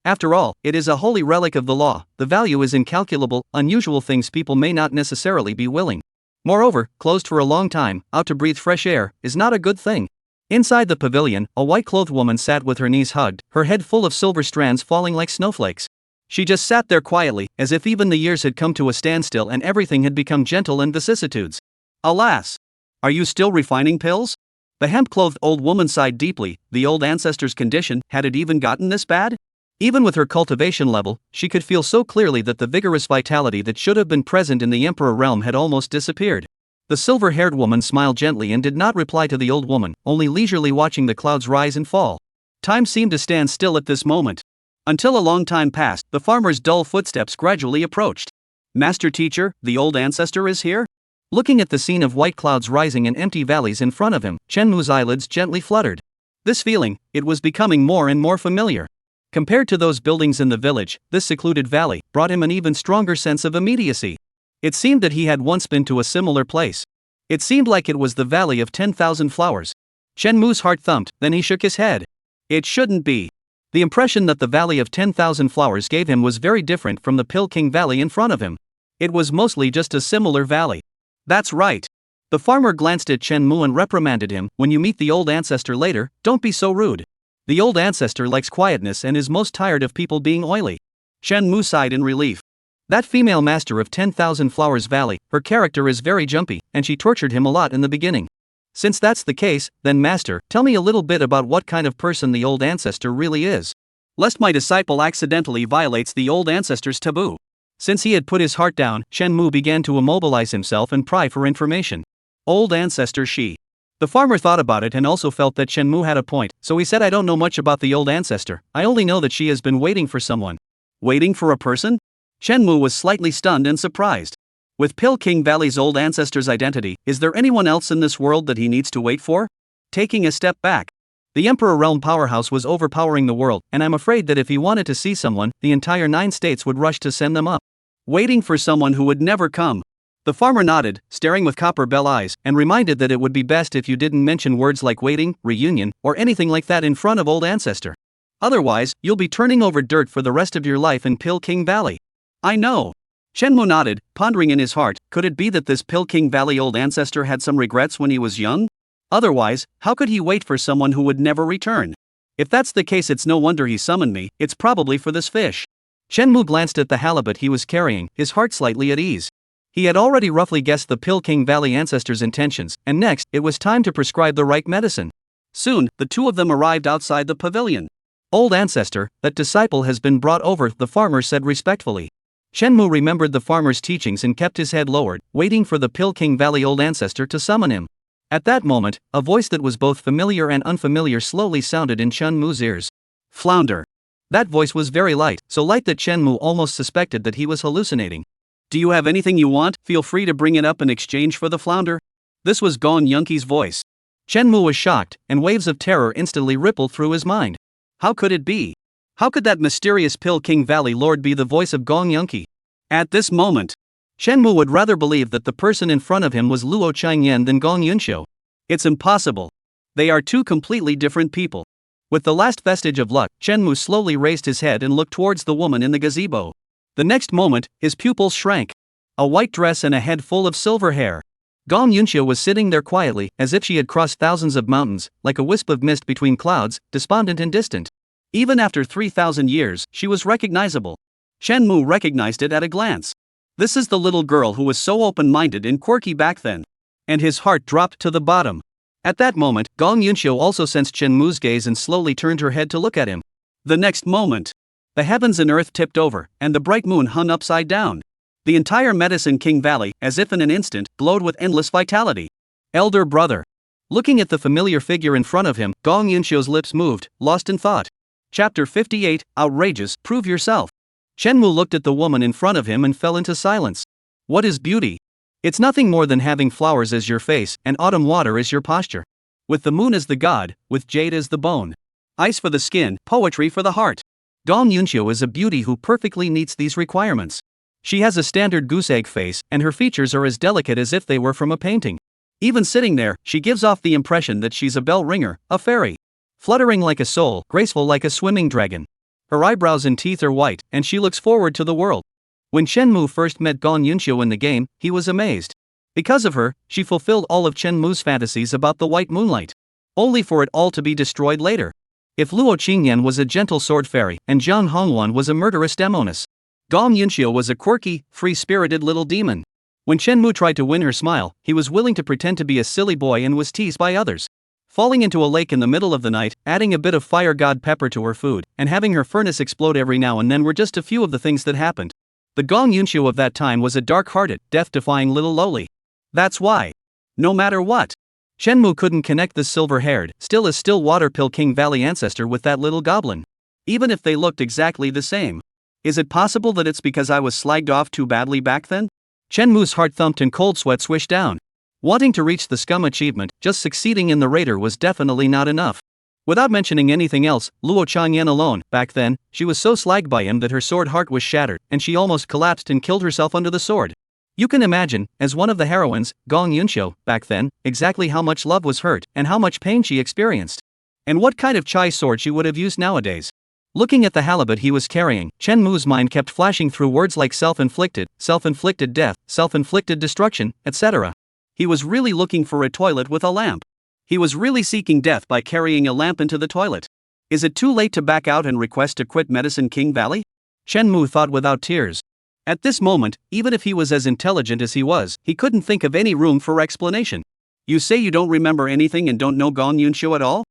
After all, it is a holy relic of the law, the value is incalculable, unusual things people may not necessarily be willing. Moreover, closed for a long time, out to breathe fresh air, is not a good thing. Inside the pavilion, a white-clothed woman sat with her knees hugged, her head full of silver strands falling like snowflakes. She just sat there quietly, as if even the years had come to a standstill and everything had become gentle and vicissitudes. Alas! Are you still refining pills? The hemp-clothed old woman sighed deeply. The old ancestor's condition, had it even gotten this bad? Even with her cultivation level, she could feel so clearly that the vigorous vitality that should have been present in the Emperor realm had almost disappeared. The silver-haired woman smiled gently and did not reply to the old woman, only leisurely watching the clouds rise and fall. Time seemed to stand still at this moment. Until a long time passed, the farmer's dull footsteps gradually approached. "Master teacher, the old ancestor is here?" Looking at the scene of white clouds rising and empty valleys in front of him, Shenmu's eyelids gently fluttered. This feeling, it was becoming more and more familiar. Compared to those buildings in the village, this secluded valley brought him an even stronger sense of immediacy. It seemed that he had once been to a similar place. It seemed like it was the Valley of 10,000 Flowers. Shenmu's heart thumped, then he shook his head. It shouldn't be. The impression that the Valley of 10,000 Flowers gave him was very different from the Pilking Valley in front of him. It was mostly just a similar valley. That's right. The farmer glanced at Shenmu and reprimanded him. "When you meet the old ancestor later, don't be so rude. The old ancestor likes quietness and is most tired of people being oily." Shenmu sighed in relief. That female master of 10,000 Flowers Valley, her character is very jumpy, and she tortured him a lot in the beginning. Since that's the case, then master, tell me a little bit about what kind of person the old ancestor really is. Lest my disciple accidentally violates the old ancestor's taboo. Since he had put his heart down, Shenmue began to immobilize himself and pry for information. Old ancestor she. The farmer thought about it and also felt that Shenmue had a point, so he said, I don't know much about the old ancestor, I only know that she has been waiting for someone. Waiting for a person? Shenmue was slightly stunned and surprised. With Pill King Valley's old ancestor's identity, is there anyone else in this world that he needs to wait for? Taking a step back. The Emperor Realm powerhouse was overpowering the world, and I'm afraid that if he wanted to see someone, the entire 9 states would rush to send them up. Waiting for someone who would never come. The farmer nodded, staring with copper bell eyes, and reminded that it would be best if you didn't mention words like waiting, reunion, or anything like that in front of old ancestor. Otherwise, you'll be turning over dirt for the rest of your life in Pill King Valley. I know. Shenmue nodded, pondering in his heart, could it be that this Pill King Valley old ancestor had some regrets when he was young? Otherwise, how could he wait for someone who would never return? If that's the case, it's no wonder he summoned me, it's probably for this fish. Shenmue glanced at the halibut he was carrying, his heart slightly at ease. He had already roughly guessed the Pill King Valley ancestor's intentions, and next, it was time to prescribe the right medicine. Soon, the two of them arrived outside the pavilion. Old ancestor, that disciple has been brought over, the farmer said respectfully. Shenmue remembered the farmer's teachings and kept his head lowered, waiting for the Pill King Valley old ancestor to summon him. At that moment, a voice that was both familiar and unfamiliar slowly sounded in Shenmue's ears. Flounder. That voice was very light, so light that Shenmue almost suspected that he was hallucinating. Do you have anything you want? Feel free to bring it up in exchange for the flounder. This was Gong Yunqi's voice. Shenmue was shocked, and waves of terror instantly rippled through his mind. How could it be? How could that mysterious Pill King Valley lord be the voice of Gong Yunqi? At this moment, Shenmue would rather believe that the person in front of him was Luo Changyan than Gong Yunqiu. It's impossible. They are two completely different people. With the last vestige of luck, Shenmue slowly raised his head and looked towards the woman in the gazebo. The next moment, his pupils shrank. A white dress and a head full of silver hair. Gong Yunqiu was sitting there quietly, as if she had crossed thousands of mountains, like a wisp of mist between clouds, despondent and distant. Even after 3,000 years, she was recognizable. Shenmue recognized it at a glance. This is the little girl who was so open-minded and quirky back then. And his heart dropped to the bottom. At that moment, Gong Yunqiu also sensed Shenmue's gaze and slowly turned her head to look at him. The next moment, the heavens and earth tipped over, and the bright moon hung upside down. The entire Medicine King Valley, as if in an instant, glowed with endless vitality. Elder brother. Looking at the familiar figure in front of him, Gong Yunqiu's lips moved, lost in thought. Chapter 58, Outrageous, Prove Yourself. Shenmue looked at the woman in front of him and fell into silence. What is beauty? It's nothing more than having flowers as your face, and autumn water as your posture. With the moon as the god, with jade as the bone. Ice for the skin, poetry for the heart. Gong Yunqiu is a beauty who perfectly meets these requirements. She has a standard goose egg face, and her features are as delicate as if they were from a painting. Even sitting there, she gives off the impression that she's a bell ringer, a fairy. Fluttering like a soul, graceful like a swimming dragon. Her eyebrows and teeth are white, and she looks forward to the world. When Shenmue first met Gong Yunqiu in the game, he was amazed. Because of her, she fulfilled all of Shenmue's fantasies about the white moonlight. Only for it all to be destroyed later. If Luo Qingyan was a gentle sword fairy, and Zhang Hongwan was a murderous demoness, Gong Yunqiu was a quirky, free-spirited little demon. When Shenmue tried to win her smile, he was willing to pretend to be a silly boy and was teased by others. Falling into a lake in the middle of the night, adding a bit of fire god pepper to her food, and having her furnace explode every now and then were just a few of the things that happened. The Gong Yunqiu of that time was a dark-hearted, death-defying little loli. That's why. No matter what. Shenmue couldn't connect the silver-haired, still as still water Pill King Valley ancestor with that little goblin. Even if they looked exactly the same. Is it possible that it's because I was slagged off too badly back then? Shenmue's heart thumped and cold sweat swished down. Wanting to reach the scum achievement, just succeeding in the raider was definitely not enough. Without mentioning anything else, Luo Changyan alone, back then, she was so slagged by him that her sword heart was shattered, and she almost collapsed and killed herself under the sword. You can imagine, as one of the heroines, Gong Yunqiu, back then, exactly how much love was hurt, and how much pain she experienced. And what kind of chai sword she would have used nowadays. Looking at the halibut he was carrying, Shenmue's mind kept flashing through words like self-inflicted death, self-inflicted destruction, etc. He was really looking for a toilet with a lamp. He was really seeking death by carrying a lamp into the toilet. Is it too late to back out and request to quit Medicine King Valley? Shenmue thought without tears. At this moment, even if he was as intelligent as he was, he couldn't think of any room for explanation. You say you don't remember anything and don't know Gong Yunqiu at all?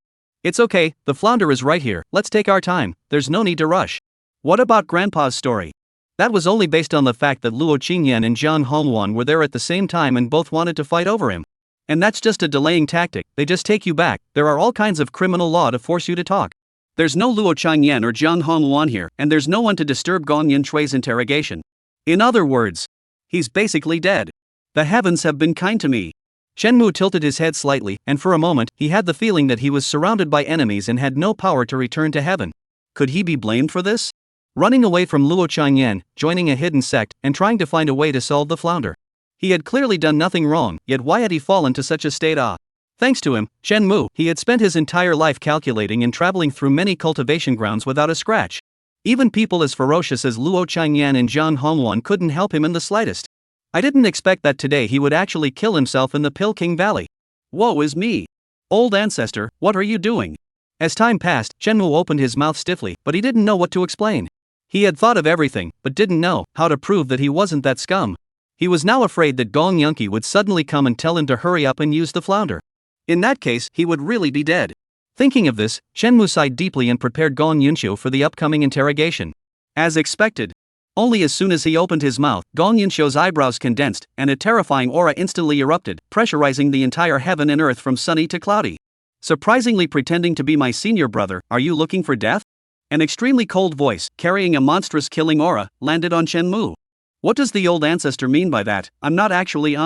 It's okay, the flounder is right here, let's take our time, there's no need to rush. What about Grandpa's story? That was only based on the fact that Luo Qingyan and Jian Hongwan were there at the same time and both wanted to fight over him. And that's just a delaying tactic, they just take you back. There are all kinds of criminal law to force you to talk. There's no Luo Qingyan or Jian Hongwan here, and there's no one to disturb Gong Yunshui's interrogation. In other words, he's basically dead. The heavens have been kind to me. Shenmue tilted his head slightly, and for a moment, he had the feeling that he was surrounded by enemies and had no power to return to heaven. Could he be blamed for this? Running away from Luo Qingyan, joining a hidden sect, and trying to find a way to solve the flounder. He had clearly done nothing wrong, yet why had he fallen to such a state? Thanks to him, Shenmue, he had spent his entire life calculating and traveling through many cultivation grounds without a scratch. Even people as ferocious as Luo Qingyan and Jian Hongwan couldn't help him in the slightest. I didn't expect that today he would actually kill himself in the Peking Valley. Woe is me. Old ancestor, what are you doing? As time passed, Shenmue opened his mouth stiffly, but he didn't know what to explain. He had thought of everything, but didn't know how to prove that he wasn't that scum. He was now afraid that Gong Yunqi would suddenly come and tell him to hurry up and use the flounder. In that case, he would really be dead. Thinking of this, Shenmue sighed deeply and prepared Gong Yunshu for the upcoming interrogation. As expected. Only as soon as he opened his mouth, Gong Yunshu's eyebrows condensed, and a terrifying aura instantly erupted, pressurizing the entire heaven and earth from sunny to cloudy. Surprisingly pretending to be my senior brother, are you looking for death? An extremely cold voice, carrying a monstrous killing aura, landed on Shenmue. What does the old ancestor mean by that? I'm not actually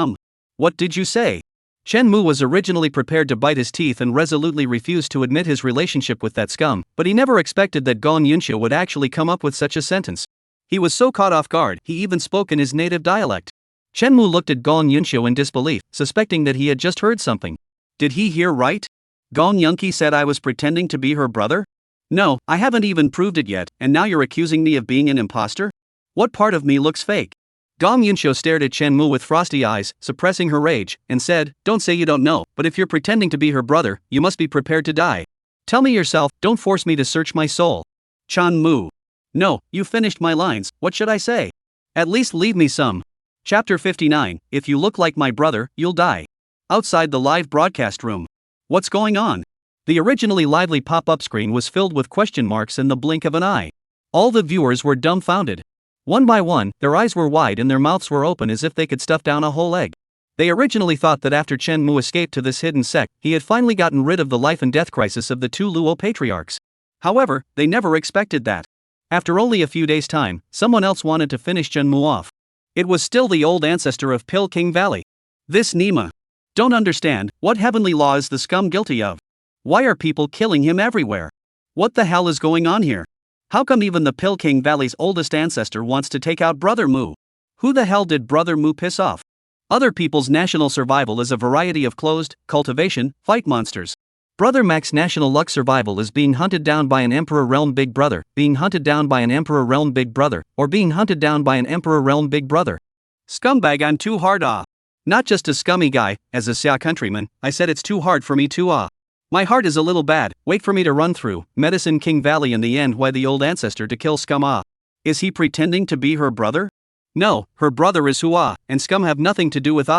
What did you say? Shenmue was originally prepared to bite his teeth and resolutely refuse to admit his relationship with that scum, but he never expected that Gong Yunshu would actually come up with such a sentence. He was so caught off guard, he even spoke in his native dialect. Shenmue looked at Gong Yunshu in disbelief, suspecting that he had just heard something. Did he hear right? Gong Yunqi said I was pretending to be her brother? No, I haven't even proved it yet, and now you're accusing me of being an imposter? What part of me looks fake? Gong Yunshu stared at Shenmue with frosty eyes, suppressing her rage, and said, don't say you don't know, but if you're pretending to be her brother, you must be prepared to die. Tell me yourself, don't force me to search my soul. Shenmue. No, you finished my lines, what should I say? At least leave me some. Chapter 59, If you look like my brother, you'll die. Outside the live broadcast room. What's going on? The originally lively pop-up screen was filled with question marks in the blink of an eye. All the viewers were dumbfounded. One by one, their eyes were wide and their mouths were open as if they could stuff down a whole egg. They originally thought that after Shenmue escaped to this hidden sect, he had finally gotten rid of the life and death crisis of the two Luo patriarchs. However, they never expected that. After only a few days' time, someone else wanted to finish Shenmue off. It was still the old ancestor of Peking Valley. This Nima. Don't understand, what heavenly law is the scum guilty of? Why are people killing him everywhere? What the hell is going on here? How come even the Peking Valley's oldest ancestor wants to take out Brother Mu? Who the hell did Brother Mu piss off? Other people's national survival is a variety of closed, cultivation, fight monsters. Brother Mac's national luck survival is being hunted down by an Emperor Realm Big Brother, being hunted down by an Emperor Realm Big Brother, or being hunted down by an Emperor Realm Big Brother. Scumbag, I'm too hard. Not just a scummy guy, as a Xia countryman, I said it's too hard for me to My heart is a little bad, wait for me to run through Medicine King Valley in the end. Why the old ancestor to kill scum? Is he pretending to be her brother? No, her brother is Hua, and scum have nothing to do with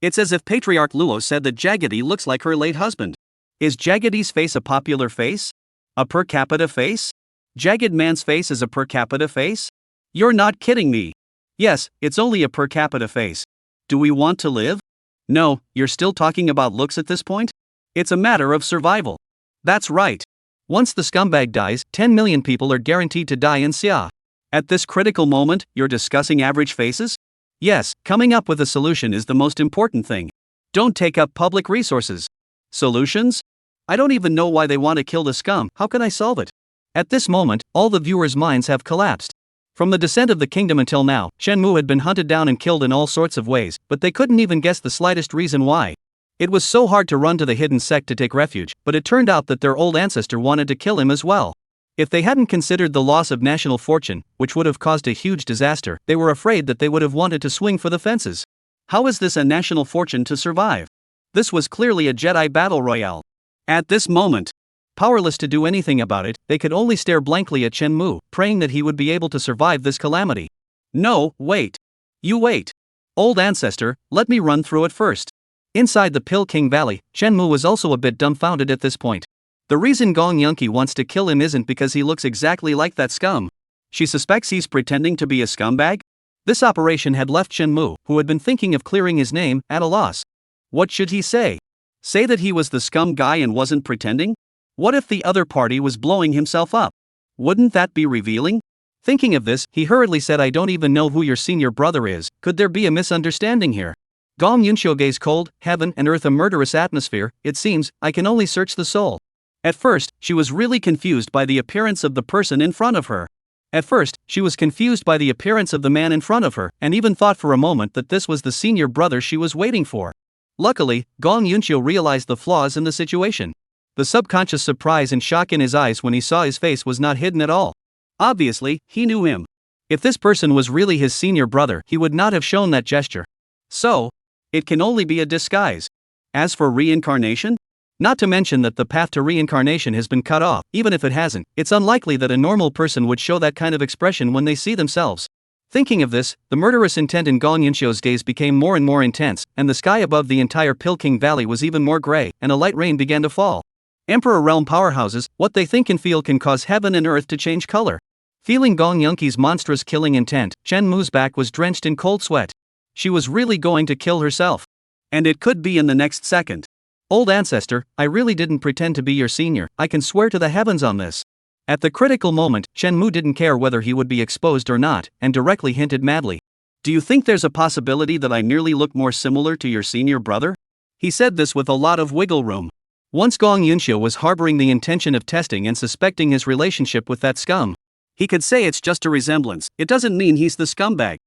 It's as if Patriarch Luo said that Jaggedy looks like her late husband. Is Jaggedy's face a popular face? A per capita face? Jagged Man's face is a per capita face? You're not kidding me. Yes, it's only a per capita face. Do we want to live? No, you're still talking about looks at this point? It's a matter of survival. That's right. Once the scumbag dies, 10 million people are guaranteed to die in Xia. At this critical moment, you're discussing average faces? Yes, coming up with a solution is the most important thing. Don't take up public resources. Solutions? I don't even know why they want to kill the scum, how can I solve it? At this moment, all the viewers' minds have collapsed. From the descent of the kingdom until now, Shenmue had been hunted down and killed in all sorts of ways, but they couldn't even guess the slightest reason why. It was so hard to run to the hidden sect to take refuge, but it turned out that their old ancestor wanted to kill him as well. If they hadn't considered the loss of national fortune, which would have caused a huge disaster, they were afraid that they would have wanted to swing for the fences. How is this a national fortune to survive? This was clearly a Jedi battle royale. At this moment, powerless to do anything about it, they could only stare blankly at Shenmue, praying that he would be able to survive this calamity. No, wait. You wait. Old ancestor, let me run through it first. Inside the Peking Valley, Shenmue was also a bit dumbfounded at this point. The reason Gong Yunqi wants to kill him isn't because he looks exactly like that scum. She suspects he's pretending to be a scumbag? This operation had left Shenmue, who had been thinking of clearing his name, at a loss. What should he say? Say that he was the scum guy and wasn't pretending? What if the other party was blowing himself up? Wouldn't that be revealing? Thinking of this, he hurriedly said, I don't even know who your senior brother is. Could there be a misunderstanding here? Gong Yunshoge's cold, heaven and earth a murderous atmosphere. It seems, I can only search the soul. At first, she was really confused by the appearance of the person in front of her. At first, she was confused by the appearance of the man in front of her, and even thought for a moment that this was the senior brother she was waiting for. Luckily, Gong Yunshio realized the flaws in the situation. The subconscious surprise and shock in his eyes when he saw his face was not hidden at all. Obviously, he knew him. If this person was really his senior brother, he would not have shown that gesture. So, it can only be a disguise. As for reincarnation? Not to mention that the path to reincarnation has been cut off. Even if it hasn't, it's unlikely that a normal person would show that kind of expression when they see themselves. Thinking of this, the murderous intent in Gong Yunshio's gaze became more and more intense, and the sky above the entire Pilking Valley was even more gray, and a light rain began to fall. Emperor Realm powerhouses, what they think and feel can cause heaven and earth to change color. Feeling Gong Yunqi's monstrous killing intent, Shenmue's back was drenched in cold sweat. She was really going to kill herself. And it could be in the next second. Old ancestor, I really didn't pretend to be your senior, I can swear to the heavens on this. At the critical moment, Shenmue didn't care whether he would be exposed or not, and directly hinted madly. Do you think there's a possibility that I merely look more similar to your senior brother? He said this with a lot of wiggle room. Once Gong Yunshio was harboring the intention of testing and suspecting his relationship with that scum. He could say it's just a resemblance, it doesn't mean he's the scumbag.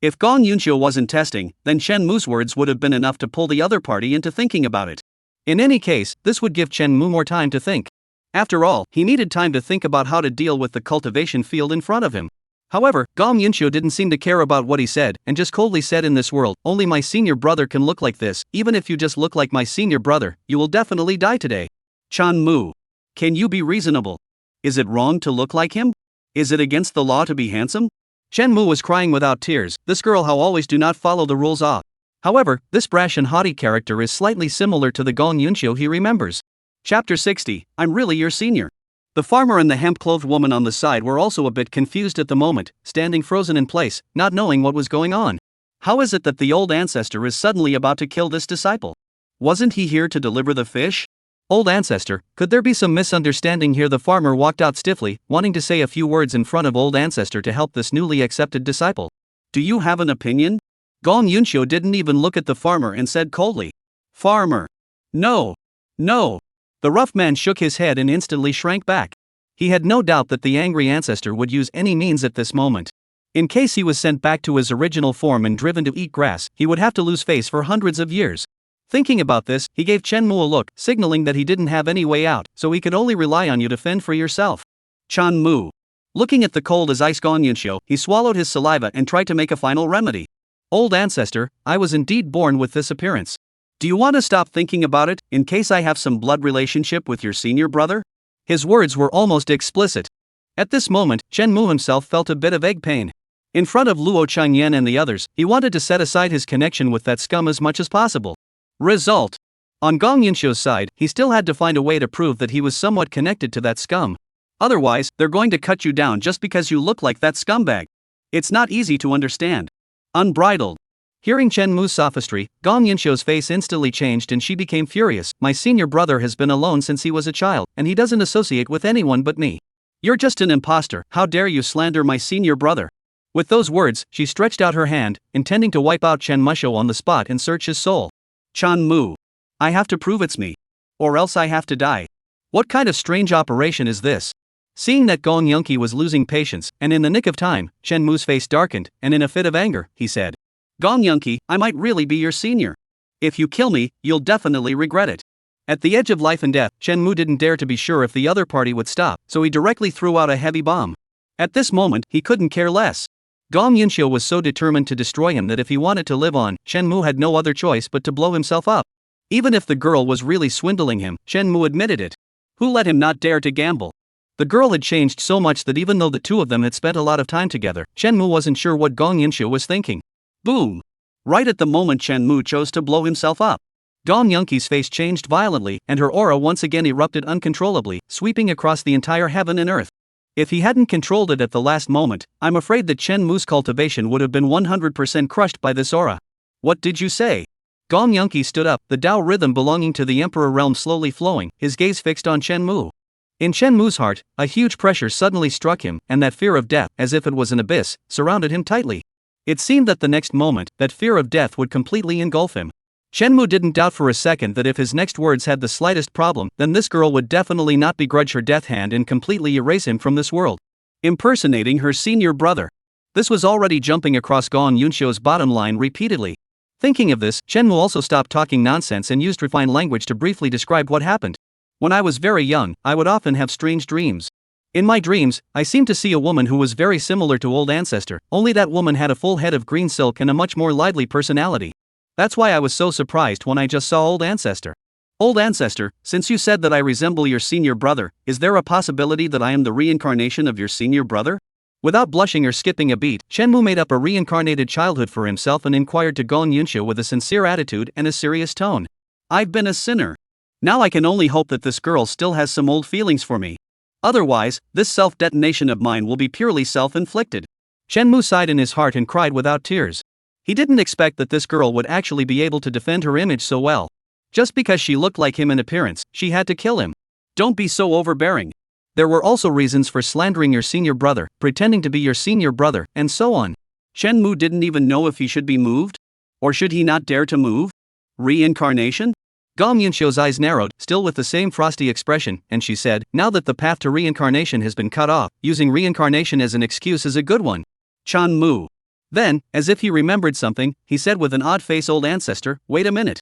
If Gong Yunshio wasn't testing, then Shenmue's words would have been enough to pull the other party into thinking about it. In any case, this would give Shenmue more time to think. After all, he needed time to think about how to deal with the cultivation field in front of him. However, Gong Yunshio didn't seem to care about what he said, and just coldly said, in this world, only my senior brother can look like this. Even if you just look like my senior brother, you will definitely die today. Shenmue, can you be reasonable? Is it wrong to look like him? Is it against the law to be handsome? Shenmue was crying without tears. This girl how always do not follow the rules off. However, this brash and haughty character is slightly similar to the Gong Yunshio he remembers. Chapter 60, I'm really your senior. The farmer and the hemp-clothed woman on the side were also a bit confused at the moment, standing frozen in place, not knowing what was going on. How is it that the old ancestor is suddenly about to kill this disciple? Wasn't he here to deliver the fish? Old ancestor, could there be some misunderstanding here? The farmer walked out stiffly, wanting to say a few words in front of old ancestor to help this newly accepted disciple. Do you have an opinion? Gong Yunshio didn't even look at the farmer and said coldly. Farmer. No. No. The rough man shook his head and instantly shrank back. He had no doubt that the angry ancestor would use any means at this moment. In case he was sent back to his original form and driven to eat grass, he would have to lose face for hundreds of years. Thinking about this, he gave Shenmue a look, signaling that he didn't have any way out, so he could only rely on you to fend for yourself. Shenmue. Looking at the cold as ice Gong Yunshio, he swallowed his saliva and tried to make a final remedy. Old ancestor, I was indeed born with this appearance. Do you want to stop thinking about it, in case I have some blood relationship with your senior brother? His words were almost explicit. At this moment, Shenmue himself felt a bit of egg pain. In front of Luo Changyan and the others, he wanted to set aside his connection with that scum as much as possible. Result. On Gong Yunshio's side, he still had to find a way to prove that he was somewhat connected to that scum. Otherwise, they're going to cut you down just because you look like that scumbag. It's not easy to understand. Unbridled. Hearing Shenmue's sophistry, Gong Yunshio's face instantly changed and she became furious. My senior brother has been alone since he was a child, and he doesn't associate with anyone but me. You're just an imposter, how dare you slander my senior brother? With those words, she stretched out her hand, intending to wipe out Shenmue on the spot and search his soul. Shenmue. I have to prove it's me. Or else I have to die. What kind of strange operation is this? Seeing that Gong Yunqi was losing patience, and in the nick of time, Shenmue's face darkened, and in a fit of anger, he said, Gong Yunqi, I might really be your senior. If you kill me, you'll definitely regret it. At the edge of life and death, Shenmue didn't dare to be sure if the other party would stop, so he directly threw out a heavy bomb. At this moment, he couldn't care less. Gong Yunshio was so determined to destroy him that if he wanted to live on, Shenmue had no other choice but to blow himself up. Even if the girl was really swindling him, Shenmue admitted it. Who let him not dare to gamble? The girl had changed so much that even though the two of them had spent a lot of time together, Shenmue wasn't sure what Gong Yunshio was thinking. Boom! Right at the moment Shenmue chose to blow himself up. Gong Yunqi's face changed violently, and her aura once again erupted uncontrollably, sweeping across the entire heaven and earth. If he hadn't controlled it at the last moment, I'm afraid that Chen Mu's cultivation would have been 100% crushed by this aura. What did you say? Gong Yunqi stood up, the Tao rhythm belonging to the Emperor realm slowly flowing, his gaze fixed on Chen Mu. In Chen Mu's heart, a huge pressure suddenly struck him, and that fear of death, as if it was an abyss, surrounded him tightly. It seemed that the next moment, that fear of death would completely engulf him. Chen Mu didn't doubt for a second that if his next words had the slightest problem, then this girl would definitely not begrudge her death hand and completely erase him from this world. Impersonating her senior brother. This was already jumping across Gong Yunxiu's bottom line repeatedly. Thinking of this, Chen Mu also stopped talking nonsense and used refined language to briefly describe what happened. When I was very young, I would often have strange dreams. In my dreams, I seemed to see a woman who was very similar to Old Ancestor, only that woman had a full head of green silk and a much more lively personality. That's why I was so surprised when I just saw Old Ancestor. Old Ancestor, since you said that I resemble your senior brother, is there a possibility that I am the reincarnation of your senior brother? Without blushing or skipping a beat, Chen Mu made up a reincarnated childhood for himself and inquired to Gong Yunxiu with a sincere attitude and a serious tone. I've been a sinner. Now I can only hope that this girl still has some old feelings for me. Otherwise, this self-detonation of mine will be purely self-inflicted. Chen Mu sighed in his heart and cried without tears. He didn't expect that this girl would actually be able to defend her image so well. Just because she looked like him in appearance, she had to kill him. Don't be so overbearing. There were also reasons for slandering your senior brother, pretending to be your senior brother, and so on. Chen Mu didn't even know if he should be moved? Or should he not dare to move? Reincarnation? Gong Yunxiu's eyes narrowed, still with the same frosty expression, and she said, now that the path to reincarnation has been cut off, using reincarnation as an excuse is a good one. Chan Mu. Then, as if he remembered something, he said with an odd face, Old Ancestor, wait a minute.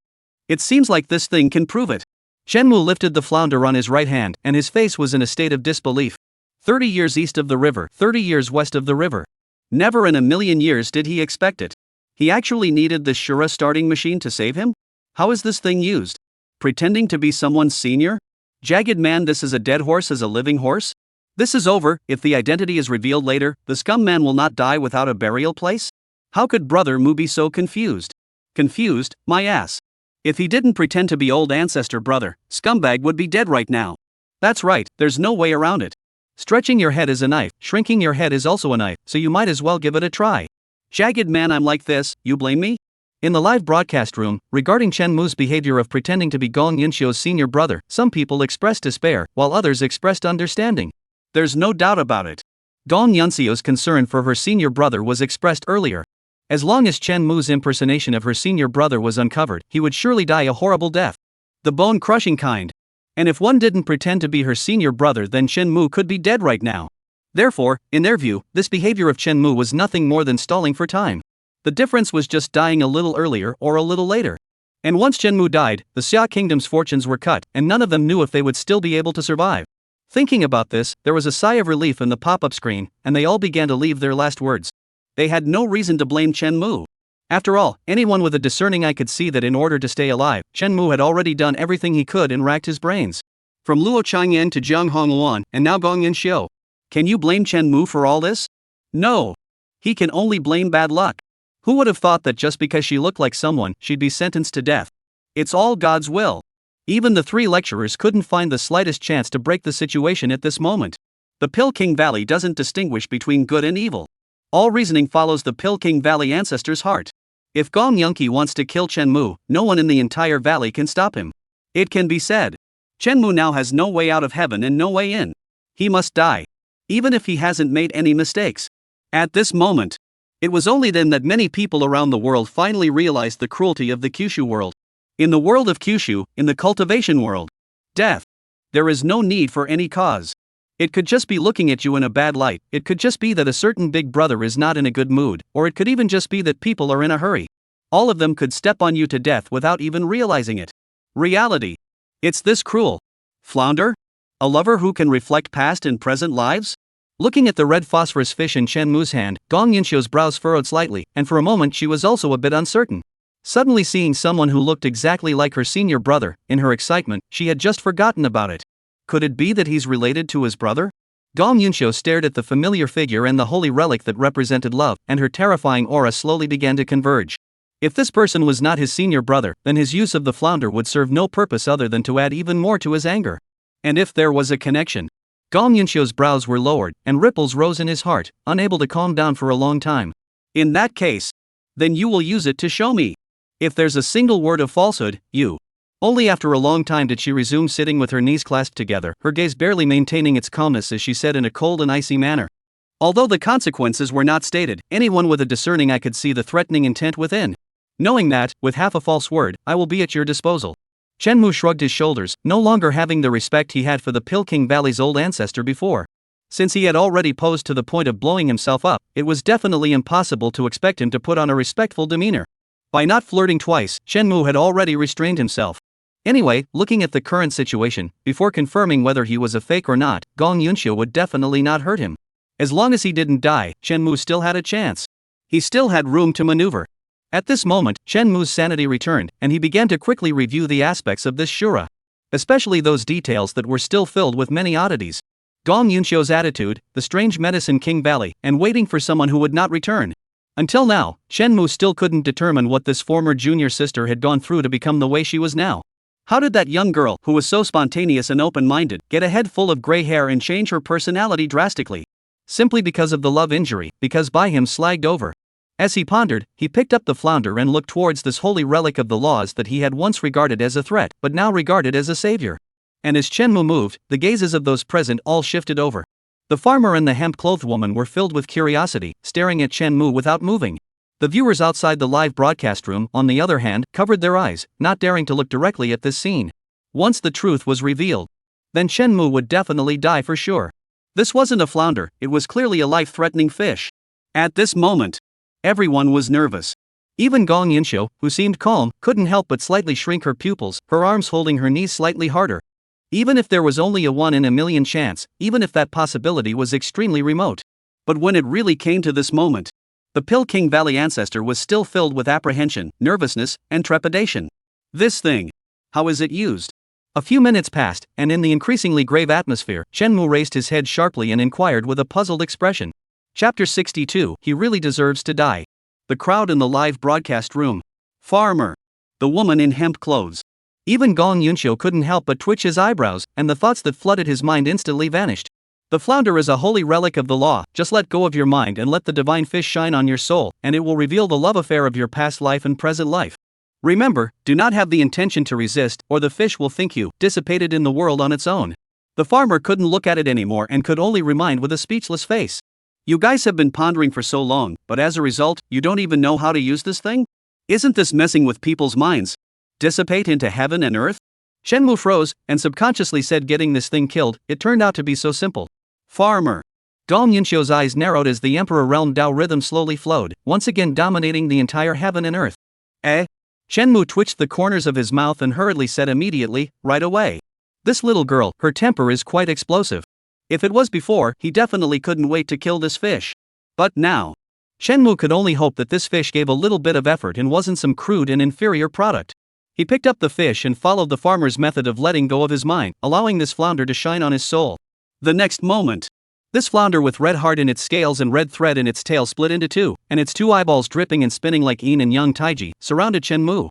It seems like this thing can prove it. Chen Mu lifted the flounder on his right hand, and his face was in a state of disbelief. 30 years east of the river, 30 years west of the river. Never in a million years did he expect it. He actually needed this Shura starting machine to save him? How is this thing used? Pretending to be someone's senior? Jagged man, this is a dead horse as a living horse? This is over. If the identity is revealed later, the scum man will not die without a burial place? How could Brother Mu be so confused? Confused, my ass. If he didn't pretend to be Old Ancestor brother, Scumbag would be dead right now. That's right, there's no way around it. Stretching your head is a knife, shrinking your head is also a knife, so you might as well give it a try. Jagged man, I'm like this, you blame me? In the live broadcast room, regarding Chen Mu's behavior of pretending to be Gong Yunxiu's senior brother, some people expressed despair, while others expressed understanding. There's no doubt about it. Gong Yunxiu's concern for her senior brother was expressed earlier. As long as Chen Mu's impersonation of her senior brother was uncovered, he would surely die a horrible death. The bone-crushing kind. And if one didn't pretend to be her senior brother, then Chen Mu could be dead right now. Therefore, in their view, this behavior of Chen Mu was nothing more than stalling for time. The difference was just dying a little earlier or a little later. And once Chen Mu died, the Xia Kingdom's fortunes were cut, and none of them knew if they would still be able to survive. Thinking about this, there was a sigh of relief in the pop-up screen, and they all began to leave their last words. They had no reason to blame Chen Mu. After all, anyone with a discerning eye could see that in order to stay alive, Chen Mu had already done everything he could and racked his brains. From Luo Changyan to Jiang Hongluan, and now Gong Yunxiu. Can you blame Chen Mu for all this? No. He can only blame bad luck. Who would have thought that just because she looked like someone, she'd be sentenced to death? It's all God's will. Even the three lecturers couldn't find the slightest chance to break the situation at this moment. The Pill King Valley doesn't distinguish between good and evil. All reasoning follows the Pill King Valley ancestor's heart. If Gong Yunqi wants to kill Chen Mu, no one in the entire valley can stop him. It can be said. Chen Mu now has no way out of heaven and no way in. He must die. Even if he hasn't made any mistakes. At this moment, it was only then that many people around the world finally realized the cruelty of the Kyushu world. In the world of Kyushu, in the cultivation world, death. There is no need for any cause. It could just be looking at you in a bad light, it could just be that a certain big brother is not in a good mood, or it could even just be that people are in a hurry. All of them could step on you to death without even realizing it. Reality. It's this cruel. Flounder? A lover who can reflect past and present lives? Looking at the red phosphorus fish in Chen Mu's hand, Gong Yunxiu's brows furrowed slightly, and for a moment she was also a bit uncertain. Suddenly seeing someone who looked exactly like her senior brother, in her excitement, she had just forgotten about it. Could it be that he's related to his brother? Gong Yunxiu stared at the familiar figure and the holy relic that represented love, and her terrifying aura slowly began to converge. If this person was not his senior brother, then his use of the flounder would serve no purpose other than to add even more to his anger. And if there was a connection, Gong Yunxiu's brows were lowered, and ripples rose in his heart, unable to calm down for a long time. In that case, then you will use it to show me. If there's a single word of falsehood, you. Only after a long time did she resume sitting with her knees clasped together, her gaze barely maintaining its calmness as she said in a cold and icy manner. Although the consequences were not stated, anyone with a discerning eye could see the threatening intent within. Knowing that, with half a false word, I will be at your disposal. Shenmue shrugged his shoulders, no longer having the respect he had for the Pilking Valley's old ancestor before. Since he had already posed to the point of blowing himself up, it was definitely impossible to expect him to put on a respectful demeanor. By not flirting twice, Shenmue had already restrained himself. Anyway, looking at the current situation, before confirming whether he was a fake or not, Gong Yunxiu would definitely not hurt him. As long as he didn't die, Shenmue still had a chance. He still had room to maneuver. At this moment, Shenmue's sanity returned, and he began to quickly review the aspects of this shura. Especially those details that were still filled with many oddities. Gong Yunxiu's attitude, the strange medicine King Valley, and waiting for someone who would not return. Until now, Shenmue still couldn't determine what this former junior sister had gone through to become the way she was now. How did that young girl, who was so spontaneous and open-minded, get a head full of gray hair and change her personality drastically? Simply because of the love injury, because by him slagged over. As he pondered, he picked up the flounder and looked towards this holy relic of the laws that he had once regarded as a threat, but now regarded as a savior. And as Shenmue moved, the gazes of those present all shifted over. The farmer and the hemp-clothed woman were filled with curiosity, staring at Shenmue without moving. The viewers outside the live broadcast room, on the other hand, covered their eyes, not daring to look directly at this scene. Once the truth was revealed, then Shenmue would definitely die for sure. This wasn't a flounder, it was clearly a life-threatening fish. At this moment, everyone was nervous. Even Gong Yunxiu, who seemed calm, couldn't help but slightly shrink her pupils, her arms holding her knees slightly harder. Even if there was only a 1 in a million chance, even if that possibility was extremely remote. But when it really came to this moment, the Pilking Valley ancestor was still filled with apprehension, nervousness, and trepidation. This thing. How is it used? A few minutes passed, and in the increasingly grave atmosphere, Shenmue raised his head sharply and inquired with a puzzled expression. Chapter 62, He Really Deserves to Die. The crowd in the live broadcast room. Farmer. The woman in hemp clothes. Even Gong Yunxiu couldn't help but twitch his eyebrows, and the thoughts that flooded his mind instantly vanished. The flounder is a holy relic of the law, just let go of your mind and let the divine fish shine on your soul, and it will reveal the love affair of your past life and present life. Remember, do not have the intention to resist, or the fish will think you dissipated in the world on its own. The farmer couldn't look at it anymore and could only remind with a speechless face. You guys have been pondering for so long, but as a result, you don't even know how to use this thing? Isn't this messing with people's minds? Dissipate into heaven and earth? Shenmue froze, and subconsciously said getting this thing killed, it turned out to be so simple. Farmer. Gong Yunxiu's eyes narrowed as the Emperor Realm Tao rhythm slowly flowed, once again dominating the entire heaven and earth. Eh? Shenmue twitched the corners of his mouth and hurriedly said immediately, right away. This little girl, her temper is quite explosive. If it was before, he definitely couldn't wait to kill this fish. But now. Shenmue could only hope that this fish gave a little bit of effort and wasn't some crude and inferior product. He picked up the fish and followed the farmer's method of letting go of his mind, allowing this flounder to shine on his soul. The next moment, this flounder with red heart in its scales and red thread in its tail split into two, and its two eyeballs dripping and spinning like yin and yang taiji, surrounded Shenmue.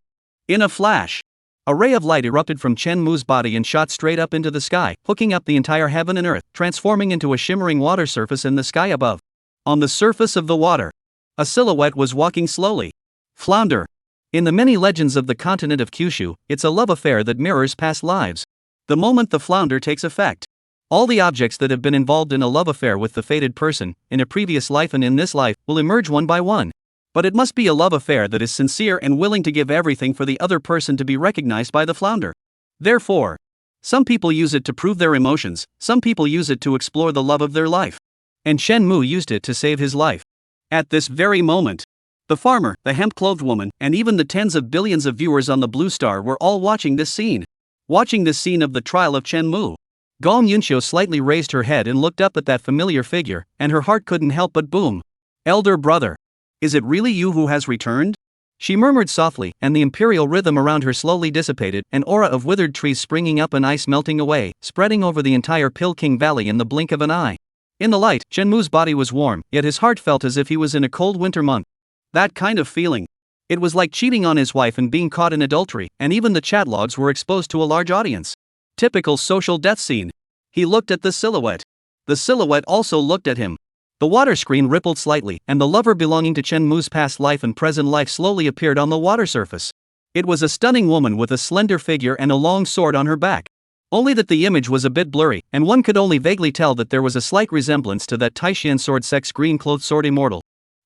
In a flash, a ray of light erupted from Shenmue's body and shot straight up into the sky, hooking up the entire heaven and earth, transforming into a shimmering water surface in the sky above. On the surface of the water, a silhouette was walking slowly. Flounder. In the many legends of the continent of Kyushu, it's a love affair that mirrors past lives. The moment the flounder takes effect, all the objects that have been involved in a love affair with the fated person, in a previous life and in this life, will emerge one by one. But it must be a love affair that is sincere and willing to give everything for the other person to be recognized by the flounder. Therefore, some people use it to prove their emotions, some people use it to explore the love of their life. And Shenmue used it to save his life. At this very moment, the farmer, the hemp-clothed woman, and even the tens of billions of viewers on the Blue Star were all watching this scene. Watching this scene of the trial of Shenmue. Gong Yunxiu slightly raised her head and looked up at that familiar figure, and her heart couldn't help but boom. Elder brother. Is it really you who has returned? She murmured softly, and the imperial rhythm around her slowly dissipated, an aura of withered trees springing up and ice melting away, spreading over the entire Pilking Valley in the blink of an eye. In the light, Shenmue's body was warm, yet his heart felt as if he was in a cold winter month. That kind of feeling. It was like cheating on his wife and being caught in adultery, and even the chatlogs were exposed to a large audience. Typical social death scene. He looked at the silhouette. The silhouette also looked at him. The water screen rippled slightly, and the lover belonging to Chen Mu's past life and present life slowly appeared on the water surface. It was a stunning woman with a slender figure and a long sword on her back. Only that the image was a bit blurry, and one could only vaguely tell that there was a slight resemblance to that Taishan sword sex green-clothed sword immortal.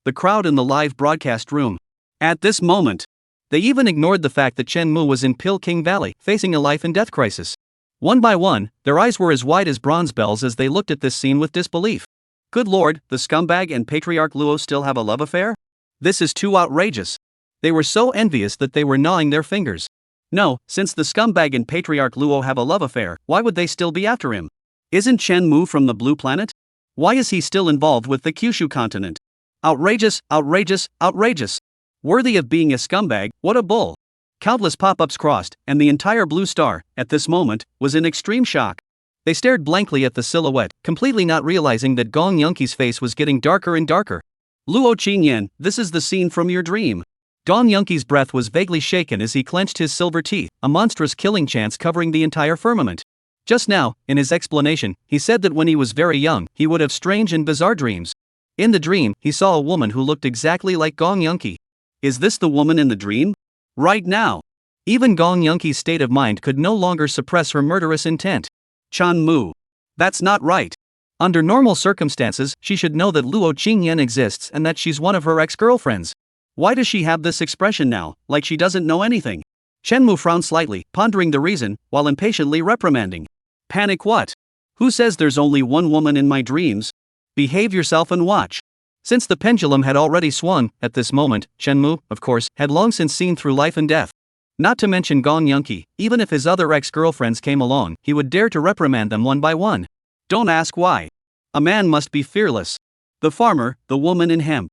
The crowd in the live broadcast room. At this moment, they even ignored the fact that Chen Mu was in Peking Valley, facing a life and death crisis. One by one, their eyes were as wide as bronze bells as they looked at this scene with disbelief. Good lord, the scumbag and patriarch Luo still have a love affair? This is too outrageous. They were so envious that they were gnawing their fingers. No, since the scumbag and patriarch Luo have a love affair, why would they still be after him? Isn't Chen Mu from the Blue Planet? Why is he still involved with the Kyushu continent? Outrageous, outrageous, outrageous. Worthy of being a scumbag, what a bull. Countless pop-ups crossed, and the entire Blue Star, at this moment, was in extreme shock. They stared blankly at the silhouette, completely not realizing that Gong Yunqi's face was getting darker and darker. Luo Qingyan, this is the scene from your dream. Gong Yunqi's breath was vaguely shaken as he clenched his silver teeth, a monstrous killing chance covering the entire firmament. Just now, in his explanation, he said that when he was very young, he would have strange and bizarre dreams. In the dream, he saw a woman who looked exactly like Gong Yunqi. Is this the woman in the dream? Right now. Even Gong Yunqi's state of mind could no longer suppress her murderous intent. Chen Mu. That's not right. Under normal circumstances, she should know that Luo Qingyan exists and that she's one of her ex-girlfriends. Why does she have this expression now, like she doesn't know anything? Chen Mu frowned slightly, pondering the reason, while impatiently reprimanding. Panic what? Who says there's only one woman in my dreams? Behave yourself and watch. Since the pendulum had already swung, at this moment, Chen Mu, of course, had long since seen through life and death. Not to mention Gong Yunqi, even if his other ex-girlfriends came along, he would dare to reprimand them one by one. Don't ask why. A man must be fearless. The farmer, the woman in hemp.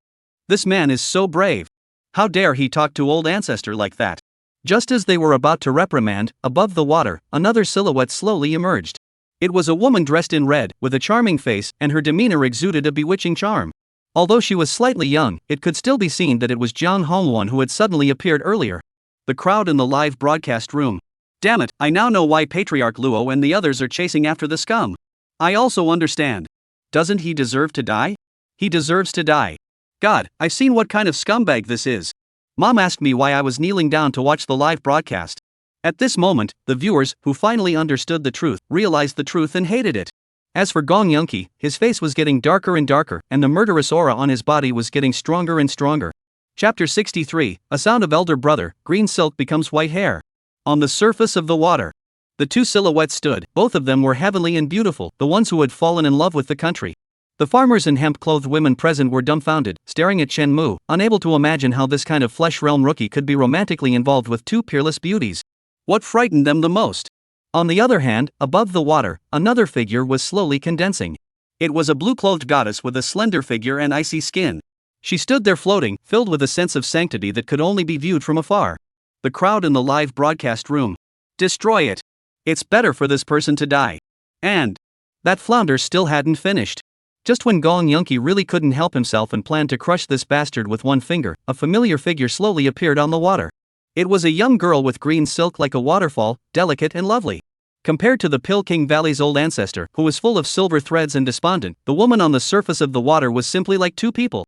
This man is so brave. How dare he talk to old ancestor like that? Just as they were about to reprimand, above the water, another silhouette slowly emerged. It was a woman dressed in red, with a charming face, and her demeanor exuded a bewitching charm. Although she was slightly young, it could still be seen that it was Jiang Hongwan who had suddenly appeared earlier. The crowd in the live broadcast room. Damn it, I now know why Patriarch Luo and the others are chasing after the scum. I also understand. Doesn't he deserve to die? He deserves to die. God, I've seen what kind of scumbag this is. Mom asked me why I was kneeling down to watch the live broadcast. At this moment, the viewers, who finally understood the truth, realized the truth and hated it. As for Gong Yunqi, his face was getting darker and darker, and the murderous aura on his body was getting stronger and stronger. Chapter 63, A Sound of Elder Brother, Green Silk Becomes White Hair. On the surface of the water. The two silhouettes stood, both of them were heavenly and beautiful, the ones who had fallen in love with the country. The farmers and hemp-clothed women present were dumbfounded, staring at Chen Mu, unable to imagine how this kind of flesh realm rookie could be romantically involved with two peerless beauties. What frightened them the most? On the other hand, above the water, another figure was slowly condensing. It was a blue-clothed goddess with a slender figure and icy skin. She stood there floating, filled with a sense of sanctity that could only be viewed from afar. The crowd in the live broadcast room. Destroy it. It's better for this person to die. And that flounder still hadn't finished. Just when Gong Yunqi really couldn't help himself and planned to crush this bastard with one finger, a familiar figure slowly appeared on the water. It was a young girl with green silk like a waterfall, delicate and lovely. Compared to the Peking Valley's old ancestor, who was full of silver threads and despondent, the woman on the surface of the water was simply like two people.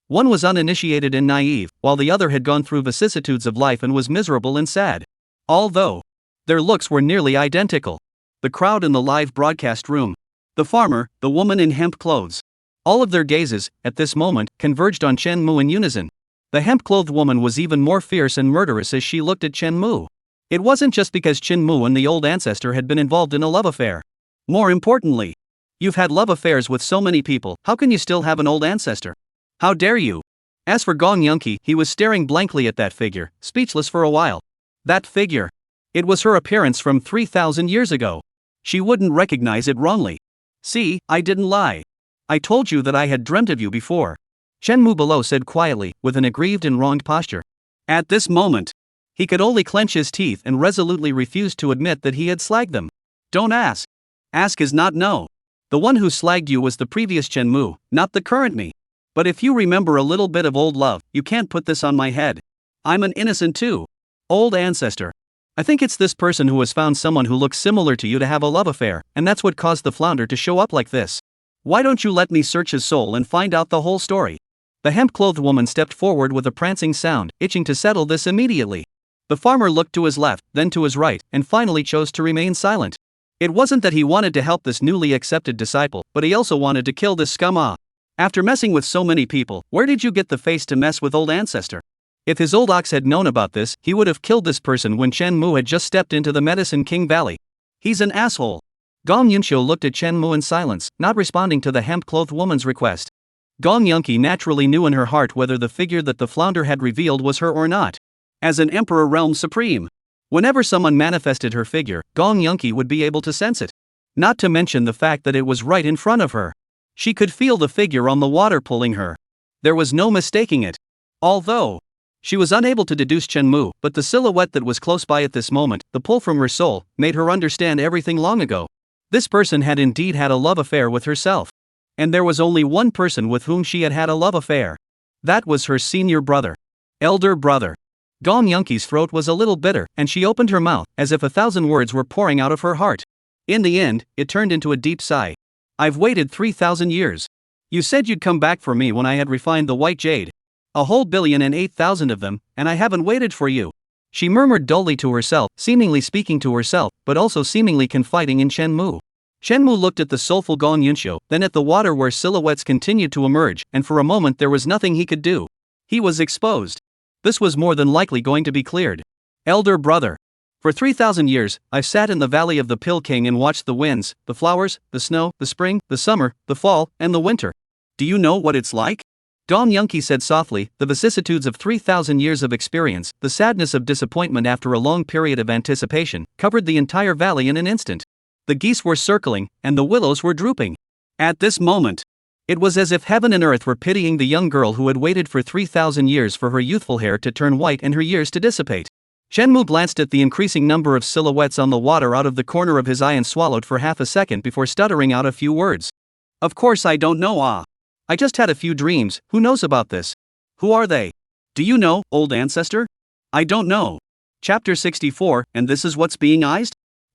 One was uninitiated and naive, while the other had gone through vicissitudes of life and was miserable and sad. Although their looks were nearly identical. The crowd in the live broadcast room. The farmer, the woman in hemp clothes. All of their gazes, at this moment, converged on Chen Mu in unison. The hemp-clothed woman was even more fierce and murderous as she looked at Chen Mu. It wasn't just because Chen Mu and the old ancestor had been involved in a love affair. More importantly, you've had love affairs with so many people, how can you still have an old ancestor? How dare you? As for Gong Yunqi, he was staring blankly at that figure, speechless for a while. That figure. It was her appearance from 3,000 years ago. She wouldn't recognize it wrongly. See, I didn't lie. I told you that I had dreamt of you before. Chen Mu below said quietly, with an aggrieved and wronged posture. At this moment, he could only clench his teeth and resolutely refuse to admit that he had slagged them. Don't ask. Ask is not know. The one who slagged you was the previous Chen Mu, not the current me. But if you remember a little bit of old love, you can't put this on my head. I'm an innocent too. Old ancestor. I think it's this person who has found someone who looks similar to you to have a love affair, and that's what caused the flounder to show up like this. Why don't you let me search his soul and find out the whole story?" The hemp-clothed woman stepped forward with a prancing sound, itching to settle this immediately. The farmer looked to his left, then to his right, and finally chose to remain silent. It wasn't that he wanted to help this newly accepted disciple, but he also wanted to kill this scum. After messing with so many people, where did you get the face to mess with old ancestor? If his old ox had known about this, he would have killed this person when Chen Mu had just stepped into the Medicine King Valley. He's an asshole. Gong Yunxiu looked at Chen Mu in silence, not responding to the hemp-clothed woman's request. Gong Yunqi naturally knew in her heart whether the figure that the flounder had revealed was her or not. As an Emperor Realm Supreme, whenever someone manifested her figure, Gong Yunqi would be able to sense it. Not to mention the fact that it was right in front of her. She could feel the figure on the water pulling her. There was no mistaking it. Although she was unable to deduce Chen Mu, but the silhouette that was close by at this moment, the pull from her soul, made her understand everything long ago. This person had indeed had a love affair with herself. And there was only one person with whom she had had a love affair. That was her senior brother. Elder brother. Gong Yunqi's throat was a little bitter, and she opened her mouth, as if 1,000 words were pouring out of her heart. In the end, it turned into a deep sigh. "I've waited 3,000 years. You said you'd come back for me when I had refined the white jade. A whole 1,008,000 of them, and I haven't waited for you." She murmured dully to herself, seemingly speaking to herself, but also seemingly confiding in Chen Mu. Chen Mu looked at the soulful Gong Yunxiu, then at the water where silhouettes continued to emerge, and for a moment there was nothing he could do. He was exposed. This was more than likely going to be cleared. Elder brother. For 3,000 years, I've sat in the valley of the Pill King and watched the winds, the flowers, the snow, the spring, the summer, the fall, and the winter. Do you know what it's like? Gong Yunqi said softly, the vicissitudes of 3,000 years of experience, the sadness of disappointment after a long period of anticipation, covered the entire valley in an instant. The geese were circling, and the willows were drooping. At this moment, it was as if heaven and earth were pitying the young girl who had waited for 3,000 years for her youthful hair to turn white and her years to dissipate. Chen Mu glanced at the increasing number of silhouettes on the water out of the corner of his eye and swallowed for half a second before stuttering out a few words. Of course I don't know. I just had a few dreams. Who knows about this? Who are they? Do you know, old ancestor? I don't know. Chapter 64, and this is what's being eyed?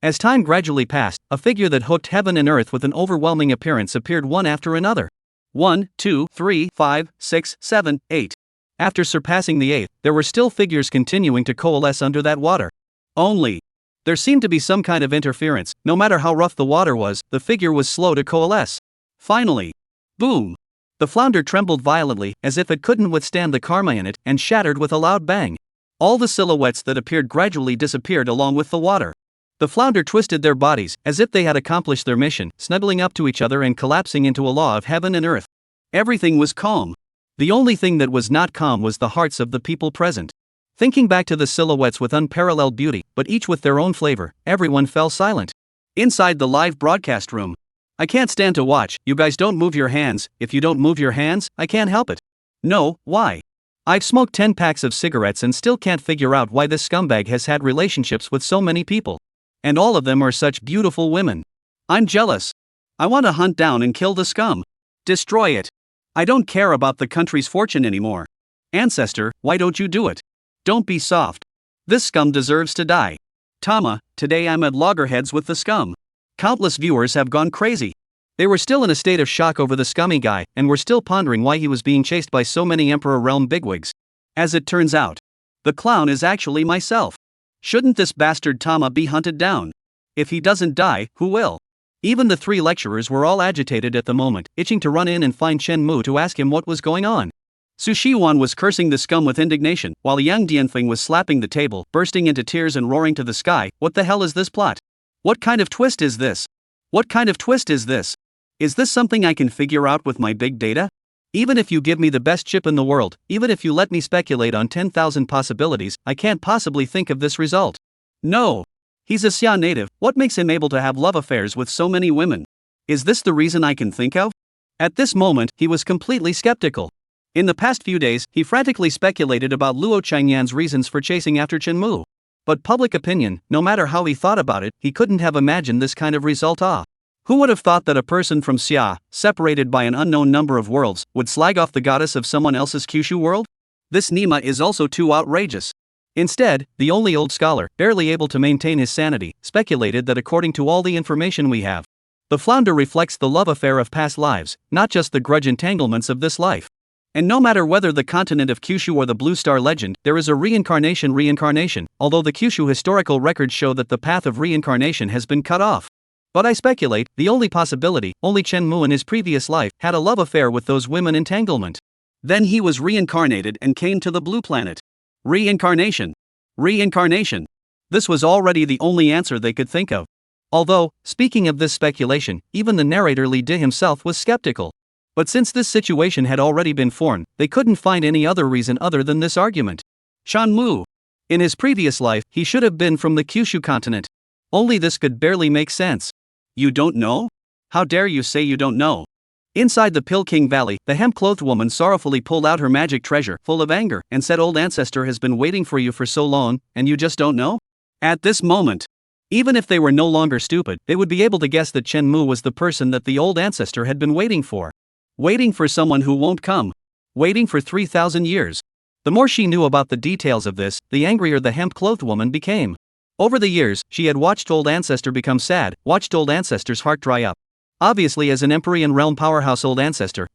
As time gradually passed, a figure that hooked heaven and earth with an overwhelming appearance appeared one after another. 1, 2, 3, 5, 6, 7, 8. After surpassing the 8th, there were still figures continuing to coalesce under that water. Only, there seemed to be some kind of interference. No matter how rough the water was, the figure was slow to coalesce. Finally, boom! The flounder trembled violently, as if it couldn't withstand the karma in it, and shattered with a loud bang. All the silhouettes that appeared gradually disappeared along with the water. The flounder twisted their bodies, as if they had accomplished their mission, snuggling up to each other and collapsing into a law of heaven and earth. Everything was calm. The only thing that was not calm was the hearts of the people present. Thinking back to the silhouettes with unparalleled beauty, but each with their own flavor, everyone fell silent. Inside the live broadcast room. I can't stand to watch. You guys don't move your hands. If you don't move your hands, I can't help it. No, why? I've smoked 10 packs of cigarettes and still can't figure out why this scumbag has had relationships with so many people. And all of them are such beautiful women. I'm jealous. I want to hunt down and kill the scum. Destroy it. I don't care about the country's fortune anymore. Ancestor, why don't you do it? Don't be soft. This scum deserves to die. Tama, today I'm at loggerheads with the scum. Countless viewers have gone crazy. They were still in a state of shock over the scummy guy, and were still pondering why he was being chased by so many Emperor Realm bigwigs. As it turns out, the clown is actually myself. Shouldn't this bastard Tama be hunted down? If he doesn't die, who will? Even the 3 lecturers were all agitated at the moment, itching to run in and find Chen Mu to ask him what was going on. Su Shiwan was cursing the scum with indignation, while Yang Dianfeng was slapping the table, bursting into tears and roaring to the sky, "What the hell is this plot? What kind of twist is this? What kind of twist is this? Is this something I can figure out with my big data? Even if you give me the best chip in the world, even if you let me speculate on 10,000 possibilities, I can't possibly think of this result. No. He's a Xia native. What makes him able to have love affairs with so many women? Is this the reason I can think of?" At this moment, he was completely skeptical. In the past few days, he frantically speculated about Luo Changyan's reasons for chasing after Chen Mu. But public opinion, no matter how he thought about it, he couldn't have imagined this kind of result. Who would have thought that a person from Xia, separated by an unknown number of worlds, would slag off the goddess of someone else's Kyushu world? This Nima is also too outrageous. Instead, the only old scholar, barely able to maintain his sanity, speculated that according to all the information we have, the flounder reflects the love affair of past lives, not just the grudge entanglements of this life. And no matter whether the continent of Kyushu or the Blue Star legend, there is a reincarnation, although the Kyushu historical records show that the path of reincarnation has been cut off. But I speculate, the only possibility, only Shenmue in his previous life had a love affair with those women entanglement. Then he was reincarnated and came to the blue planet. Reincarnation. This was already the only answer they could think of. Although, speaking of this speculation, even the narrator Li Di himself was skeptical. But since this situation had already been formed, they couldn't find any other reason other than this argument. Shenmue. In his previous life, he should have been from the Kyushu continent. Only this could barely make sense. You don't know? How dare you say you don't know? Inside the Pill King Valley, the hemp-clothed woman sorrowfully pulled out her magic treasure, full of anger, and said, "Old ancestor has been waiting for you for so long, and you just don't know?" At this moment, even if they were no longer stupid, they would be able to guess that Shenmue was the person that the old ancestor had been waiting for. Waiting for someone who won't come. Waiting for 3,000 years. The more she knew about the details of this, the angrier the hemp-clothed woman became. Over the years, she had watched old ancestor become sad, watched old ancestor's heart dry up. Obviously, as an Empyrean realm powerhouse old ancestor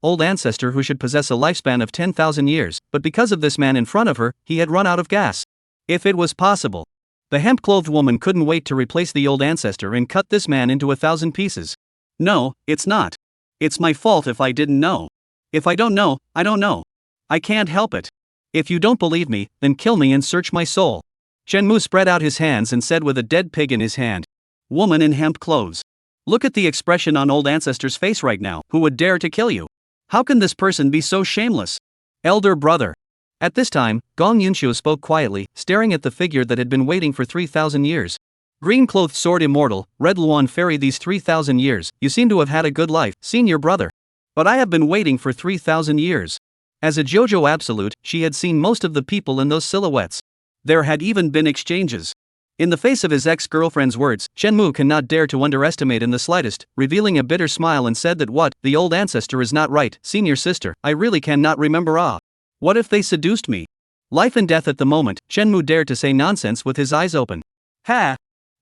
who should possess a lifespan of 10,000 years, but because of this man in front of her, he had run out of gas. If it was possible, the hemp-clothed woman couldn't wait to replace the old ancestor and cut this man into 1,000 pieces. No, it's not. It's my fault if I didn't know. If I don't know, I don't know. I can't help it. If you don't believe me, then kill me and search my soul. Shenmue spread out his hands and said with a dead pig in his hand. Woman in hemp clothes. Look at the expression on old ancestor's face right now. Who would dare to kill you? How can this person be so shameless? Elder brother. At this time, Gong Yunshu spoke quietly, staring at the figure that had been waiting for 3,000 years. Green-clothed sword immortal, red Luan fairy, these 3,000 years, you seem to have had a good life, senior brother. But I have been waiting for 3,000 years. As a Jiuzhou absolute, she had seen most of the people in those silhouettes. There had even been exchanges. In the face of his ex-girlfriend's words, Shenmue cannot dare to underestimate in the slightest, revealing a bitter smile and said that what, the old ancestor is not right, senior sister, I really cannot remember. What if they seduced me? Life and death at the moment, Shenmue dared to say nonsense with his eyes open. Ha!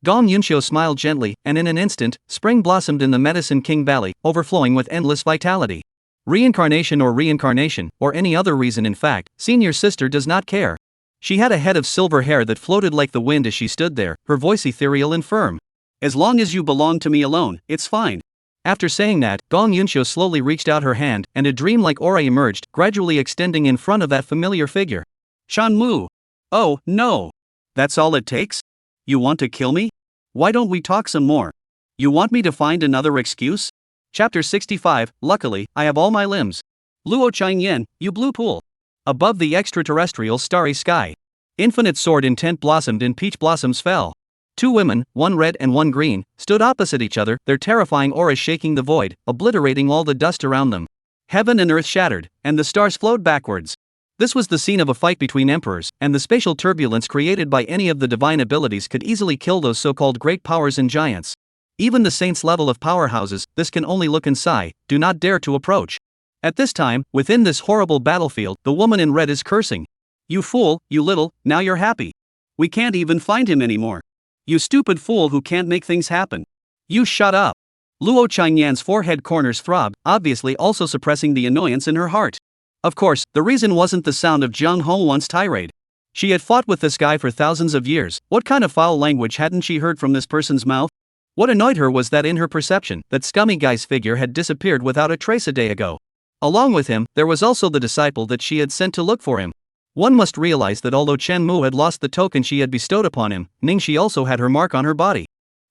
Gong Yunshu smiled gently, and in an instant, spring blossomed in the Medicine King Valley, overflowing with endless vitality. Reincarnation, or any other reason, in fact, senior sister does not care. She had a head of silver hair that floated like the wind as she stood there, her voice ethereal and firm. As long as you belong to me alone, it's fine. After saying that, Gong Yunshu slowly reached out her hand, and a dream-like aura emerged, gradually extending in front of that familiar figure. Shenmue. Oh, no. That's all it takes? You want to kill me? Why don't we talk some more? You want me to find another excuse? Chapter 65, Luckily, I have all my limbs. Luo Changyan, you blue pool. Above the extraterrestrial starry sky. Infinite sword intent blossomed and peach blossoms fell. Two women, one red and one green, stood opposite each other, their terrifying auras shaking the void, obliterating all the dust around them. Heaven and earth shattered, and the stars flowed backwards. This was the scene of a fight between emperors, and the spatial turbulence created by any of the divine abilities could easily kill those so-called great powers and giants. Even the saints' level of powerhouses, this can only look and sigh, do not dare to approach. At this time, within this horrible battlefield, the woman in red is cursing. You fool, you little, now you're happy. We can't even find him anymore. You stupid fool who can't make things happen. You shut up. Luo Changyan's forehead corners throbbed, obviously also suppressing the annoyance in her heart. Of course, the reason wasn't the sound of Jiang Hongwan's tirade. She had fought with this guy for thousands of years. What kind of foul language hadn't she heard from this person's mouth? What annoyed her was that in her perception, that scummy guy's figure had disappeared without a trace a day ago. Along with him, there was also the disciple that she had sent to look for him. One must realize that although Shenmue had lost the token she had bestowed upon him, Ningxi also had her mark on her body.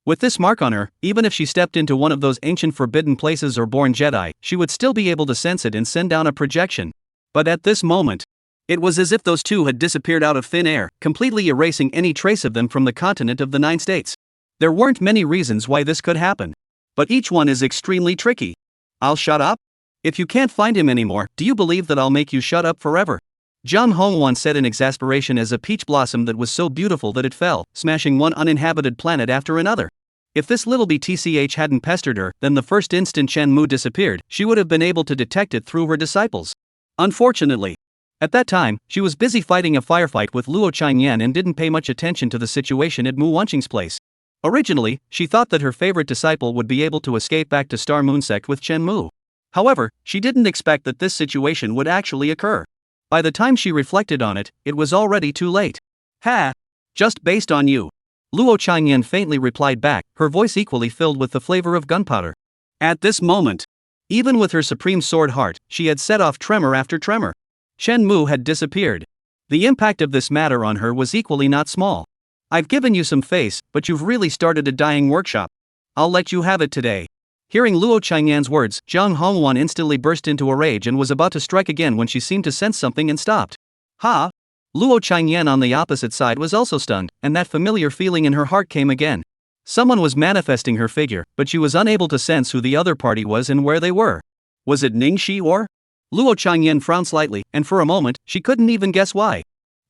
With this mark on her, even if she stepped into one of those ancient forbidden places or born Jedi, she would still be able to sense it and send down a projection. But at this moment, it was as if those two had disappeared out of thin air, completely erasing any trace of them from the continent of the 9 states. There weren't many reasons why this could happen. But each one is extremely tricky. I'll shut up? If you can't find him anymore, do you believe that I'll make you shut up forever? Jiang Hongwan said in exasperation as a peach blossom that was so beautiful that it fell, smashing one uninhabited planet after another. If this little BTCH hadn't pestered her, then the first instant Shenmue disappeared, she would have been able to detect it through her disciples. Unfortunately, At that time, she was busy fighting a firefight with Luo Qingyan and didn't pay much attention to the situation at Mu Wanqing's place. Originally, she thought that her favorite disciple would be able to escape back to Star Moon Sect with Chen Mu. However, she didn't expect that this situation would actually occur. By the time she reflected on it, it was already too late. Ha! Just based on you. Luo Qingyan faintly replied back, her voice equally filled with the flavor of gunpowder. At this moment, even with her supreme sword heart, she had set off tremor after tremor. Chen Mu had disappeared. The impact of this matter on her was equally not small. I've given you some face, but you've really started a dying workshop. I'll let you have it today. Hearing Luo Qingyan's words, Zhang Hongwan instantly burst into a rage and was about to strike again when she seemed to sense something and stopped. Ha! Luo Qingyan on the opposite side was also stunned, and that familiar feeling in her heart came again. Someone was manifesting her figure, but she was unable to sense who the other party was and where they were. Was it Ning Shi or? Luo Qingyan frowned slightly, and for a moment, she couldn't even guess why.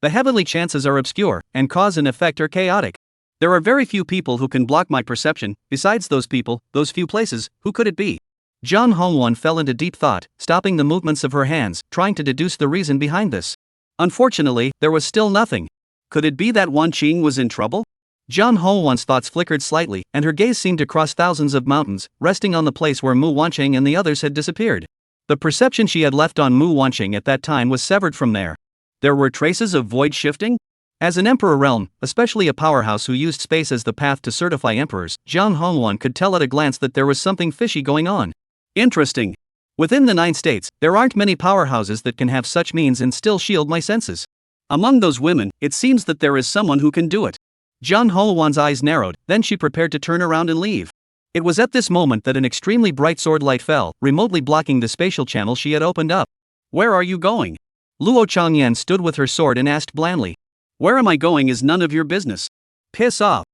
The heavenly chances are obscure, and cause and effect are chaotic. There are very few people who can block my perception. Besides those people, those few places, who could it be? Zhang Hongwan fell into deep thought, stopping the movements of her hands, trying to deduce the reason behind this. Unfortunately, there was still nothing. Could it be that Wan Qing was in trouble? Zhang Hongwan's thoughts flickered slightly, and her gaze seemed to cross thousands of mountains, resting on the place where Mu Wanqing and the others had disappeared. The perception she had left on Mu Wanqing at that time was severed from there. There were traces of void shifting? As an emperor realm, especially a powerhouse who used space as the path to certify emperors, Zhang Hongwan could tell at a glance that there was something fishy going on. Interesting. Within the 9 states, there aren't many powerhouses that can have such means and still shield my senses. Among those women, it seems that there is someone who can do it. Zhang Hongwan's eyes narrowed, then she prepared to turn around and leave. It was at this moment that an extremely bright sword light fell, remotely blocking the spatial channel she had opened up. Where are you going? Luo Qingyan stood with her sword and asked blandly. Where am I going is none of your business. Piss off.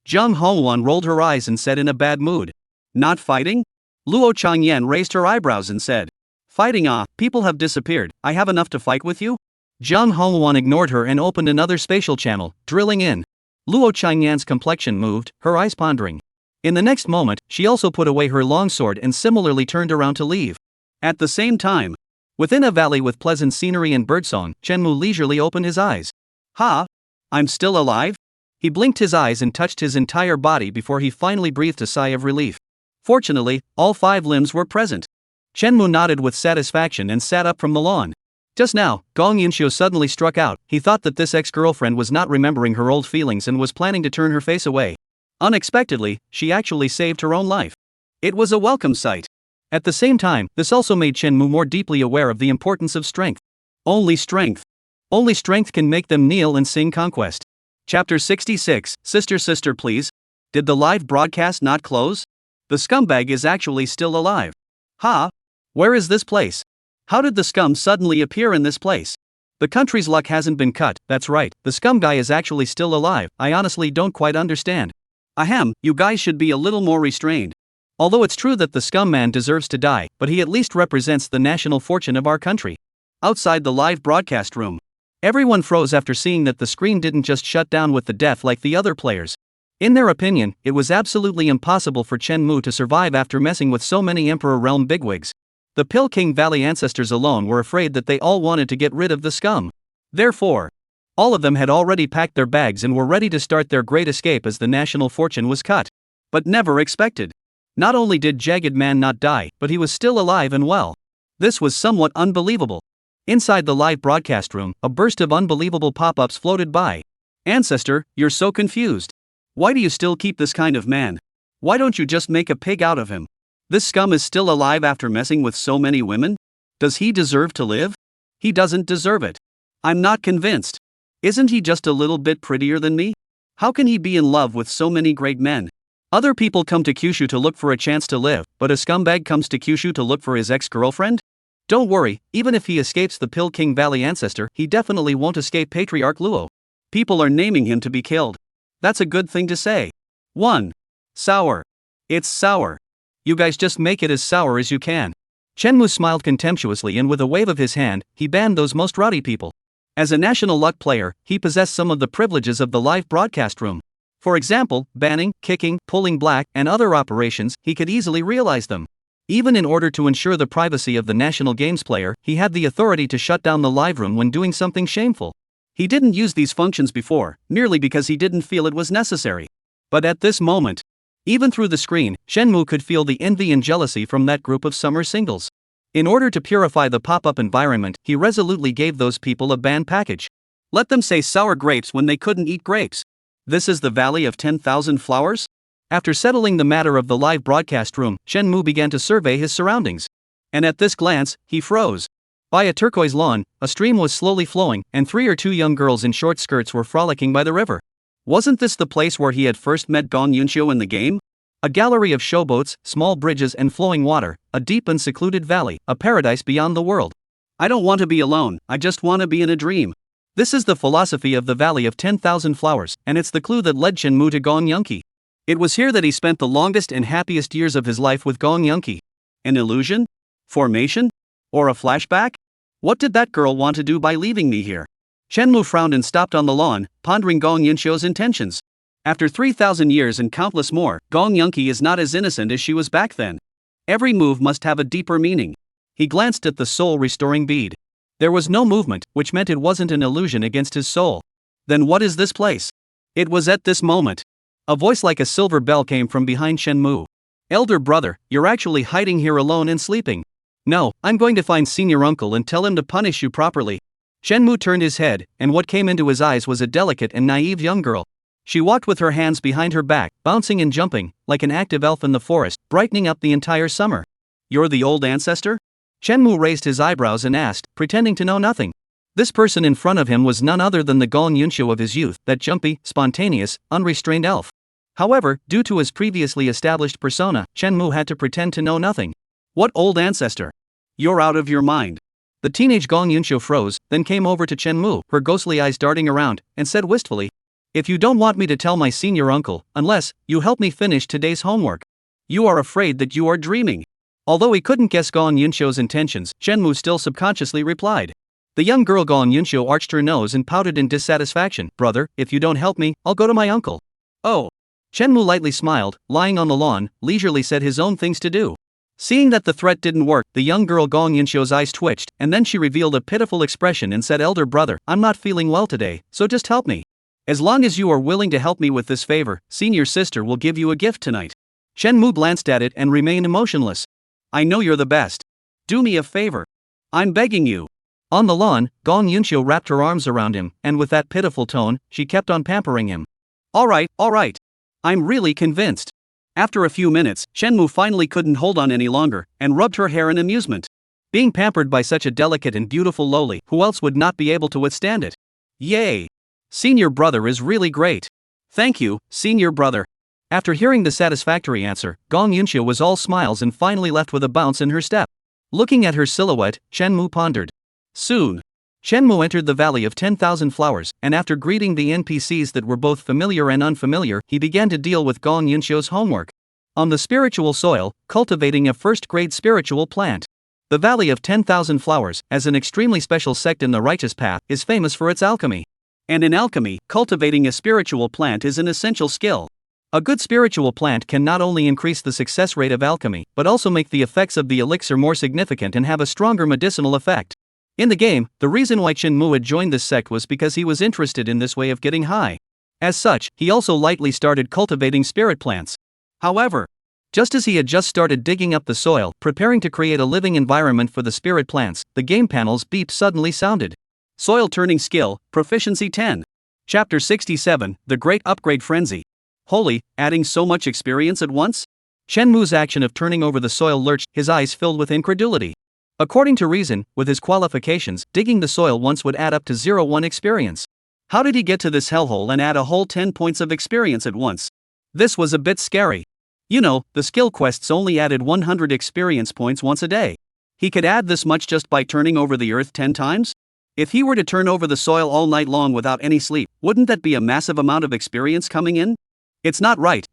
Zhang Hongwan rolled her eyes and said in a bad mood. Not fighting? Luo Qingyan raised her eyebrows and said. Fighting people have disappeared, I have enough to fight with you? Zhang Hongwan ignored her and opened another spatial channel, drilling in. Luo Qingyan's complexion moved, her eyes pondering. In the next moment, she also put away her longsword and similarly turned around to leave. At the same time, within a valley with pleasant scenery and birdsong, Chen Mu leisurely opened his eyes. Ha! I'm still alive? He blinked his eyes and touched his entire body before he finally breathed a sigh of relief. Fortunately, all 5 limbs were present. Chen Mu nodded with satisfaction and sat up from the lawn. Just now, Gong Yunxiu suddenly struck out. He thought that this ex-girlfriend was not remembering her old feelings and was planning to turn her face away. Unexpectedly, she actually saved her own life. It was a welcome sight. At the same time, this also made Chen Mu more deeply aware of the importance of strength. Only strength. Only strength can make them kneel and sing conquest. Chapter 66, Sister please. Did the live broadcast not close? The scumbag is actually still alive. Ha! Where is this place? How did the scum suddenly appear in this place? The country's luck hasn't been cut, that's right, the scum guy is actually still alive, I honestly don't quite understand. Ahem, you guys should be a little more restrained. Although it's true that the scum man deserves to die, but he at least represents the national fortune of our country. Outside the live broadcast room, everyone froze after seeing that the screen didn't just shut down with the death like the other players. In their opinion, it was absolutely impossible for Chen Mu to survive after messing with so many Emperor Realm bigwigs. The Pill King Valley ancestors alone were afraid that they all wanted to get rid of the scum. Therefore, all of them had already packed their bags and were ready to start their great escape as the national fortune was cut. But never expected. Not only did Jagged Man not die, but he was still alive and well. This was somewhat unbelievable. Inside the live broadcast room, a burst of unbelievable pop-ups floated by. Ancestor, you're so confused. Why do you still keep this kind of man? Why don't you just make a pig out of him? This scum is still alive after messing with so many women? Does he deserve to live? He doesn't deserve it. I'm not convinced. Isn't he just a little bit prettier than me? How can he be in love with so many great men? Other people come to Kyushu to look for a chance to live, but a scumbag comes to Kyushu to look for his ex-girlfriend? Don't worry, even if he escapes the Pill King Valley ancestor, he definitely won't escape Patriarch Luo. People are naming him to be killed. That's a good thing to say. 1. Sour. It's sour. You guys just make it as sour as you can. Chen Mu smiled contemptuously and with a wave of his hand, he banned those most rowdy people. As a national luck player, he possessed some of the privileges of the live broadcast room. For example, banning, kicking, pulling black, and other operations, he could easily realize them. Even in order to ensure the privacy of the National Games player, he had the authority to shut down the live room when doing something shameful. He didn't use these functions before, merely because he didn't feel it was necessary. But at this moment, even through the screen, Shenmue could feel the envy and jealousy from that group of summer singles. In order to purify the pop-up environment, he resolutely gave those people a banned package. Let them say sour grapes when they couldn't eat grapes. This is the Valley of 10,000 Flowers? After settling the matter of the live broadcast room, Shenmue began to survey his surroundings. And at this glance, he froze. By a turquoise lawn, a stream was slowly flowing, and 3 or 2 young girls in short skirts were frolicking by the river. Wasn't this the place where he had first met Gong Yunxiu in the game? A gallery of showboats, small bridges and flowing water, a deep and secluded valley, a paradise beyond the world. I don't want to be alone, I just want to be in a dream. This is the philosophy of the Valley of 10,000 Flowers, and it's the clue that led Shenmue to Gong Yunqi. It was here that he spent the longest and happiest years of his life with Gong Yunqi. An illusion? Formation? Or a flashback? What did that girl want to do by leaving me here? Shenmue frowned and stopped on the lawn, pondering Gong Yunxiu's intentions. After 3,000 years and countless more, Gong Yunqi is not as innocent as she was back then. Every move must have a deeper meaning. He glanced at the soul-restoring bead. There was no movement, which meant it wasn't an illusion against his soul. Then what is this place? It was at this moment. A voice like a silver bell came from behind Shenmue. Elder brother, you're actually hiding here alone and sleeping. No, I'm going to find senior uncle and tell him to punish you properly. Shenmue turned his head, and what came into his eyes was a delicate and naive young girl. She walked with her hands behind her back, bouncing and jumping, like an active elf in the forest, brightening up the entire summer. You're the old ancestor? Shenmue raised his eyebrows and asked, pretending to know nothing. This person in front of him was none other than the Gong Yunxiu of his youth, that jumpy, spontaneous, unrestrained elf. However, due to his previously established persona, Shenmue had to pretend to know nothing. What old ancestor? You're out of your mind. The teenage Gong Yunxiu froze, then came over to Shenmue, her ghostly eyes darting around, and said wistfully, if you don't want me to tell my senior uncle, unless you help me finish today's homework. You are afraid that you are dreaming. Although he couldn't guess Gong Yunxiu's intentions, Shenmue still subconsciously replied. The young girl Gong Yunxiu arched her nose and pouted in dissatisfaction. Brother, if you don't help me, I'll go to my uncle. Oh. Shenmue lightly smiled, lying on the lawn, leisurely said his own things to do. Seeing that the threat didn't work, the young girl Gong Yunxiu's eyes twitched, and then she revealed a pitiful expression and said, elder brother, I'm not feeling well today, so just help me. As long as you are willing to help me with this favor, senior sister will give you a gift tonight. Shenmue glanced at it and remained emotionless. I know you're the best. Do me a favor. I'm begging you. On the lawn, Gong Yunxiu wrapped her arms around him, and with that pitiful tone, she kept on pampering him. All right. I'm really convinced. After a few minutes, Shenmue finally couldn't hold on any longer, and rubbed her hair in amusement. Being pampered by such a delicate and beautiful loli, who else would not be able to withstand it? Yay! Senior brother is really great. Thank you, senior brother. After hearing the satisfactory answer, Gong Yunxiu was all smiles and finally left with a bounce in her step. Looking at her silhouette, Shenmue pondered. Soon. Shenmue entered the Valley of 10,000 Flowers, and after greeting the NPCs that were both familiar and unfamiliar, he began to deal with Gong Yunxiu's homework. On the spiritual soil, cultivating a first-grade spiritual plant. The Valley of 10,000 Flowers, as an extremely special sect in the righteous path, is famous for its alchemy. And in alchemy, cultivating a spiritual plant is an essential skill. A good spiritual plant can not only increase the success rate of alchemy, but also make the effects of the elixir more significant and have a stronger medicinal effect. In the game, the reason why Shenmue had joined this sect was because he was interested in this way of getting high. As such, he also lightly started cultivating spirit plants. However, just as he had just started digging up the soil, preparing to create a living environment for the spirit plants, the game panel's beep suddenly sounded. Soil Turning Skill, Proficiency 10. Chapter 67, The Great Upgrade Frenzy. Holy, adding so much experience at once? Shenmue's action of turning over the soil lurched, his eyes filled with incredulity. According to reason, with his qualifications, digging the soil once would add up to 0-1 experience. How did he get to this hellhole and add a whole 10 points of experience at once? This was a bit scary. You know, the skill quests only added 100 experience points once a day. He could add this much just by turning over the earth 10 times? If he were to turn over the soil all night long without any sleep, wouldn't that be a massive amount of experience coming in? It's not right.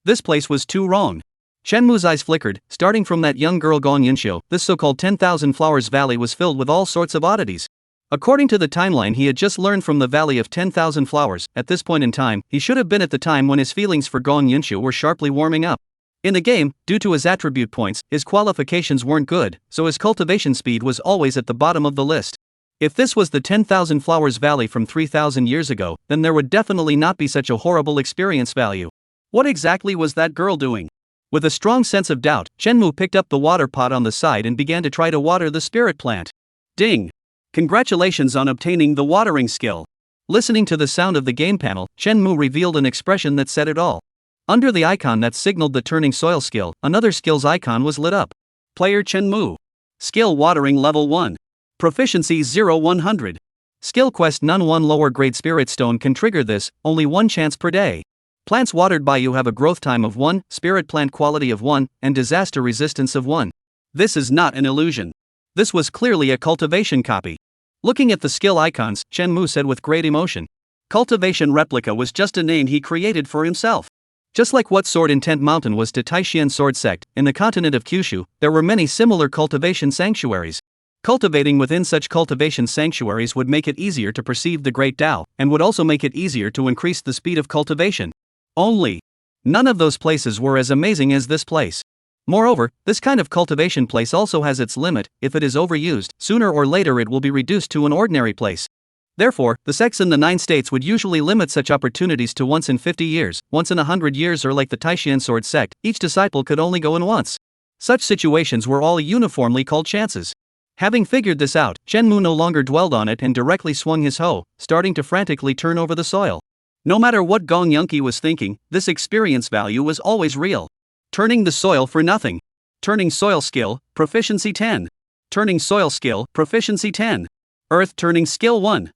This place was too wrong. Shenmue's eyes flickered, starting from that young girl Gong Yunxiu. This so-called 10,000 Flowers Valley was filled with all sorts of oddities. According to the timeline he had just learned from the Valley of 10,000 Flowers, at this point in time, he should have been at the time when his feelings for Gong Yunxiu were sharply warming up. In the game, due to his attribute points, his qualifications weren't good, so his cultivation speed was always at the bottom of the list. If this was the 10,000 Flowers Valley from 3,000 years ago, then there would definitely not be such a horrible experience value. What exactly was that girl doing? With a strong sense of doubt, Shenmue picked up the water pot on the side and began to try to water the spirit plant. Ding! Congratulations on obtaining the watering skill. Listening to the sound of the game panel, Shenmue revealed an expression that said it all. Under the icon that signaled the turning soil skill, another skills icon was lit up. Player Shenmue. Skill watering level 1. Proficiency 0-100. Skill quest none 1 lower grade spirit stone can trigger this, only 1 chance per day. Plants watered by you have a growth time of 1, spirit plant quality of 1, and disaster resistance of 1. This is not an illusion. This was clearly a cultivation copy. Looking at the skill icons, Shenmue said with great emotion. Cultivation replica was just a name he created for himself. Just like what Sword Intent Mountain was to Taishian Sword Sect, in the continent of Kyushu, there were many similar cultivation sanctuaries. Cultivating within such cultivation sanctuaries would make it easier to perceive the Great Tao, and would also make it easier to increase the speed of cultivation. Only, none of those places were as amazing as this place. Moreover, this kind of cultivation place also has its limit. If it is overused, sooner or later it will be reduced to an ordinary place. Therefore, the sects in the 9 states would usually limit such opportunities to once in 50 years, once in 100 years, or like the Taishian Sword Sect, each disciple could only go in once. Such situations were all uniformly called chances. Having figured this out, Shenmue no longer dwelled on it and directly swung his hoe, starting to frantically turn over the soil. No matter what Gong Yunki was thinking, this experience value was always real. Turning the soil for nothing. Turning soil skill, proficiency 10. Turning soil skill, proficiency 10. Earth turning skill 1.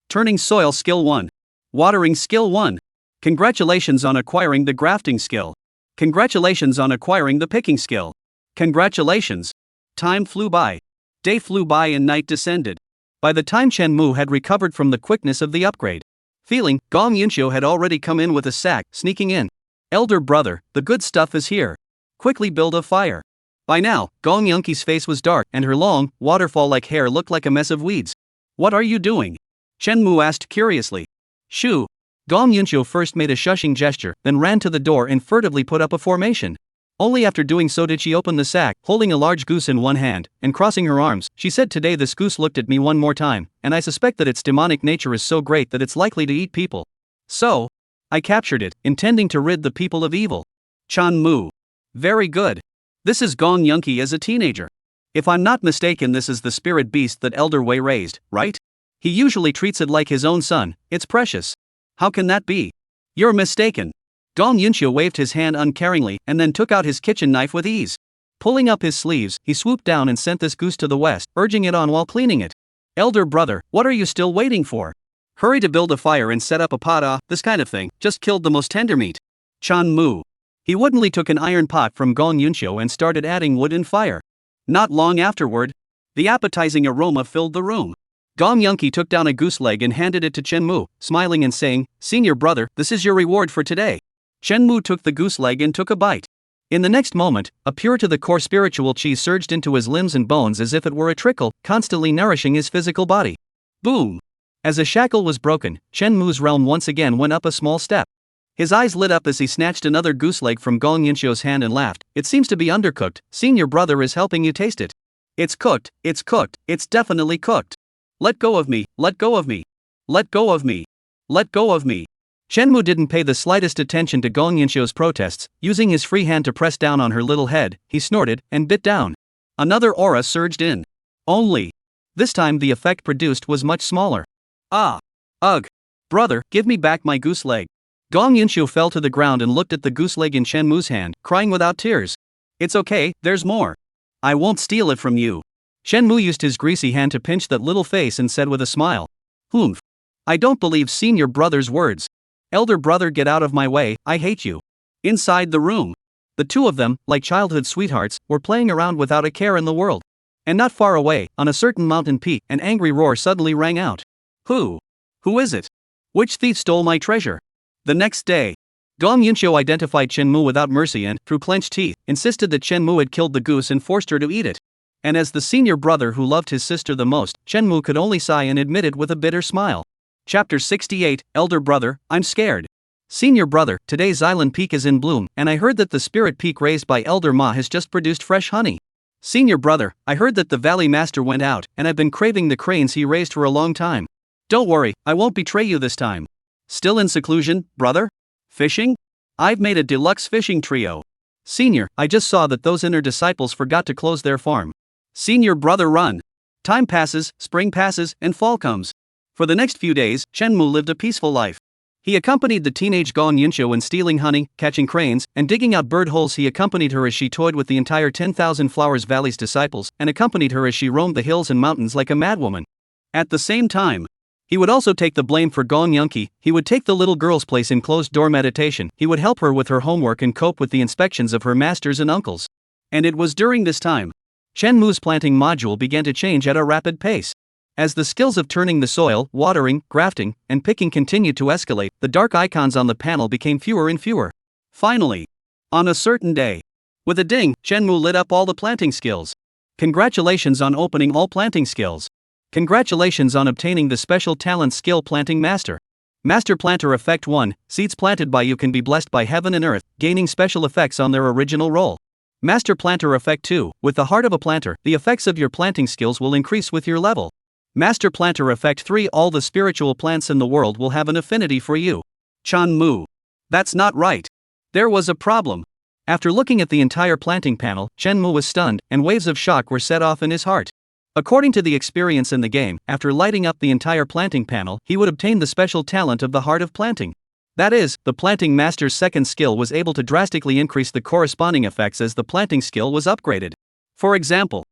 Turning soil skill 1. Watering skill 1. Congratulations on acquiring the grafting skill. Congratulations on acquiring the picking skill. Congratulations. Time flew by. Day flew by and night descended. By the time Shenmue had recovered from the quickness of the upgrade, feeling, Gong Yunxiu had already come in with a sack, sneaking in. Elder brother, the good stuff is here. Quickly build a fire. By now, Gong Yunqi's face was dark and her long, waterfall-like hair looked like a mess of weeds. What are you doing? Shenmue asked curiously. Shoo. Gong Yunxiu first made a shushing gesture, then ran to the door and furtively put up a formation. Only after doing so did she open the sack, holding a large goose in one hand, and crossing her arms, she said, today this goose looked at me one more time, and I suspect that its demonic nature is so great that it's likely to eat people. So, I captured it, intending to rid the people of evil. Shenmue. Very good. This is Gong Yunqi as a teenager. If I'm not mistaken, this is the spirit beast that Elder Wei raised, right? He usually treats it like his own son. It's precious. How can that be? You're mistaken. Gong Yunxiu waved his hand uncaringly and then took out his kitchen knife with ease. Pulling up his sleeves, he swooped down and sent this goose to the west, urging it on while cleaning it. Elder brother, what are you still waiting for? Hurry to build a fire and set up a pot. This kind of thing just killed the most tender meat. Shenmue. He woodenly took an iron pot from Gong Yunxiu and started adding wood and fire. Not long afterward, the appetizing aroma filled the room. Gong Yunqi took down a goose leg and handed it to Shenmue, smiling and saying, Senior brother, this is your reward for today. Shenmue took the goose leg and took a bite. In the next moment, a pure to the core spiritual chi surged into his limbs and bones as if it were a trickle, constantly nourishing his physical body. Boom! As a shackle was broken, Shenmue's realm once again went up a small step. His eyes lit up as he snatched another goose leg from Gong Yunxiu's hand and laughed. It seems to be undercooked. Senior brother is helping you taste it. It's cooked, it's definitely cooked. Let go of me, let go of me. Let go of me. Let go of me. Shenmue didn't pay the slightest attention to Gong Yunxiu's protests. Using his free hand to press down on her little head, he snorted and bit down. Another aura surged in. Only, this time the effect produced was much smaller. Ah! Ugh! Brother, give me back my goose leg. Gong Yunxiu fell to the ground and looked at the goose leg in Shenmue's hand, crying without tears. It's okay, there's more. I won't steal it from you. Shenmue used his greasy hand to pinch that little face and said with a smile. Humph. I don't believe senior brother's words. Elder brother, get out of my way, I hate you. Inside the room, the two of them, like childhood sweethearts, were playing around without a care in the world. And not far away, on a certain mountain peak, an angry roar suddenly rang out. Who? Who is it? Which thief stole my treasure? The next day, Gong Yunxiu identified Shenmue without mercy and, through clenched teeth, insisted that Shenmue had killed the goose and forced her to eat it. And as the senior brother who loved his sister the most, Shenmue could only sigh and admit it with a bitter smile. Chapter 68, Elder Brother, I'm scared. Senior brother, today's island peak is in bloom, and I heard that the spirit peak raised by Elder Ma has just produced fresh honey. Senior brother, I heard that the Valley Master went out, and I've been craving the cranes he raised for a long time. Don't worry, I won't betray you this time. Still in seclusion, brother? Fishing? I've made a deluxe fishing trio. Senior, I just saw that those inner disciples forgot to close their farm. Senior brother, run. Time passes, spring passes, and fall comes. For the next few days, Shenmue lived a peaceful life. He accompanied the teenage Gon Yunshio in stealing honey, catching cranes, and digging out bird holes. He accompanied her as she toyed with the entire 10,000 Flowers Valley's disciples, and accompanied her as she roamed the hills and mountains like a madwoman. At the same time, he would also take the blame for Gon Yunki. He would take the little girl's place in closed-door meditation. He would help her with her homework and cope with the inspections of her masters and uncles. And it was during this time Shenmue's planting module began to change at a rapid pace. As the skills of turning the soil, watering, grafting, and picking continued to escalate, the dark icons on the panel became fewer and fewer. Finally, on a certain day, with a ding, Shenmue lit up all the planting skills. Congratulations on opening all planting skills. Congratulations on obtaining the special talent skill Planting Master. Master Planter Effect 1, seeds planted by you can be blessed by heaven and earth, gaining special effects on their original role. Master Planter Effect 2, with the heart of a planter, the effects of your planting skills will increase with your level. Master Planter Effect 3, all the spiritual plants in the world will have an affinity for you. Shenmue. That's not right. There was a problem. After looking at the entire planting panel, Shenmue was stunned, and waves of shock were set off in his heart. According to the experience in the game, after lighting up the entire planting panel, he would obtain the special talent of the Heart of Planting. That is, the Planting Master's second skill was able to drastically increase the corresponding effects as the planting skill was upgraded. For example,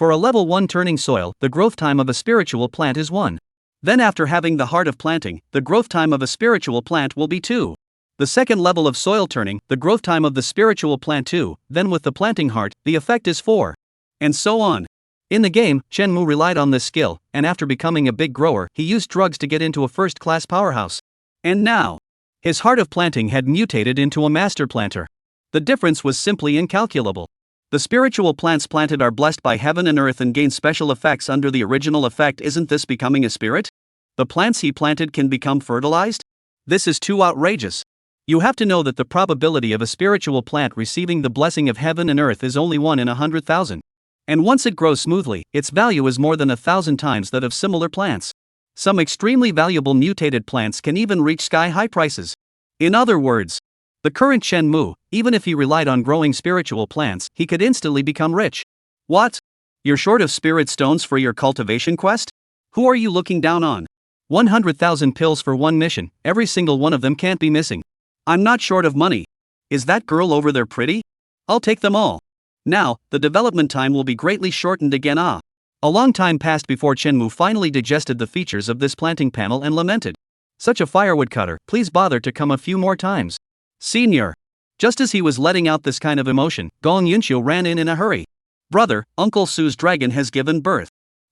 for a level 1 turning soil, the growth time of a spiritual plant is 1. Then after having the Heart of Planting, the growth time of a spiritual plant will be 2. The second level of soil turning, the growth time of the spiritual plant 2, then with the planting heart, the effect is 4. And so on. In the game, Shenmue relied on this skill, and after becoming a big grower, he used drugs to get into a first-class powerhouse. And now, his Heart of Planting had mutated into a master planter. The difference was simply incalculable. The spiritual plants planted are blessed by heaven and earth and gain special effects under the original effect. Isn't this becoming a spirit? The plants he planted can become fertilized? This is too outrageous. You have to know that the probability of a spiritual plant receiving the blessing of heaven and earth is only 1 in 100,000. And once it grows smoothly, its value is more than 1,000 times that of similar plants. Some extremely valuable mutated plants can even reach sky-high prices. In other words, the current Shenmue, even if he relied on growing spiritual plants, he could instantly become rich. What? You're short of spirit stones for your cultivation quest? Who are you looking down on? 100,000 pills for one mission, every single one of them can't be missing. I'm not short of money. Is that girl over there pretty? I'll take them all. Now, the development time will be greatly shortened again. A long time passed before Shenmue finally digested the features of this planting panel and lamented. Such a firewood cutter, please bother to come a few more times. Senior. Just as he was letting out this kind of emotion, Gon Yunshio ran in a hurry. Brother, Uncle Sue's dragon has given birth.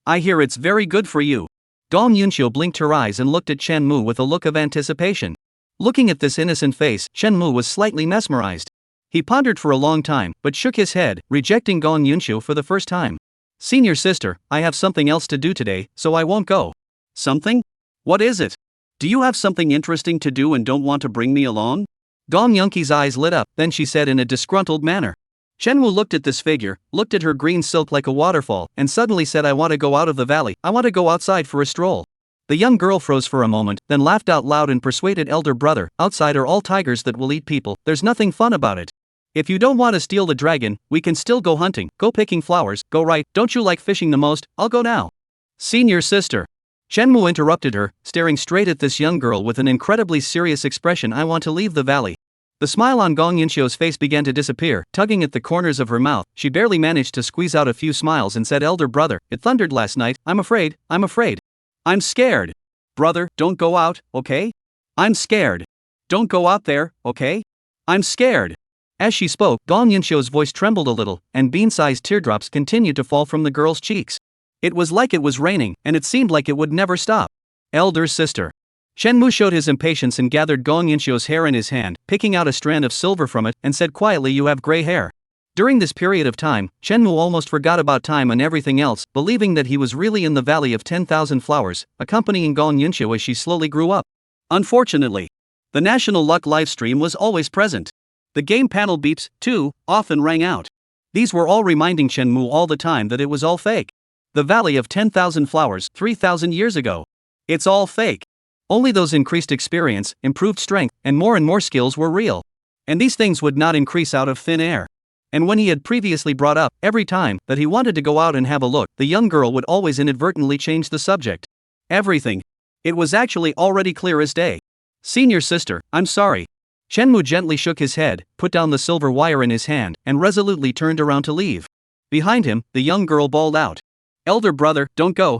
I hear it's very good for you. Gon Yunshio blinked her eyes and looked at Shenmue with a look of anticipation. Looking at this innocent face, Shenmue was slightly mesmerized. He pondered for a long time, but shook his head, rejecting Gon Yunshio for the first time. Senior sister, I have something else to do today, so I won't go. Something? What is it? Do you have something interesting to do and don't want to bring me along? Gon Yunki's eyes lit up, then she said in a disgruntled manner. Shenmue looked at this figure, looked at her green silk like a waterfall, and suddenly said, I want to go out of the valley, I want to go outside for a stroll. The young girl froze for a moment, then laughed out loud and persuaded elder brother, outside are all tigers that will eat people, there's nothing fun about it. If you don't want to steal the dragon, we can still go hunting, go picking flowers, go right, don't you like fishing the most, I'll go now. Senior sister. Shenmue interrupted her, staring straight at this young girl with an incredibly serious expression. I want to leave the valley. The smile on Gon Yunshio's face began to disappear, tugging at the corners of her mouth. She barely managed to squeeze out a few smiles and said, elder brother, it thundered last night, I'm afraid. I'm scared. Brother, don't go out, okay? I'm scared. Don't go out there, okay? I'm scared. As she spoke, Gon Yunshio's voice trembled a little, and bean-sized teardrops continued to fall from the girl's cheeks. It was like it was raining, and it seemed like it would never stop. Elder sister. Shenmue showed his impatience and gathered Gon Yunshio's hair in his hand, picking out a strand of silver from it, and said quietly, you have gray hair. During this period of time, Shenmue almost forgot about time and everything else, believing that he was really in the Valley of 10,000 Flowers, accompanying Gon Yunshio as she slowly grew up. Unfortunately, The National Luck livestream was always present. The game panel beeps, too, often rang out. These were all reminding Shenmue all the time that it was all fake. The Valley of 10,000 Flowers, 3,000 years ago. It's all fake. Only those increased experience, improved strength, and more skills were real. And these things would not increase out of thin air. And when he had previously brought up, every time, that he wanted to go out and have a look, the young girl would always inadvertently change the subject. Everything. It was actually already clear as day. Senior sister, I'm sorry. Shenmue gently shook his head, put down the silver wire in his hand, and resolutely turned around to leave. Behind him, the young girl bawled out. Elder brother, don't go,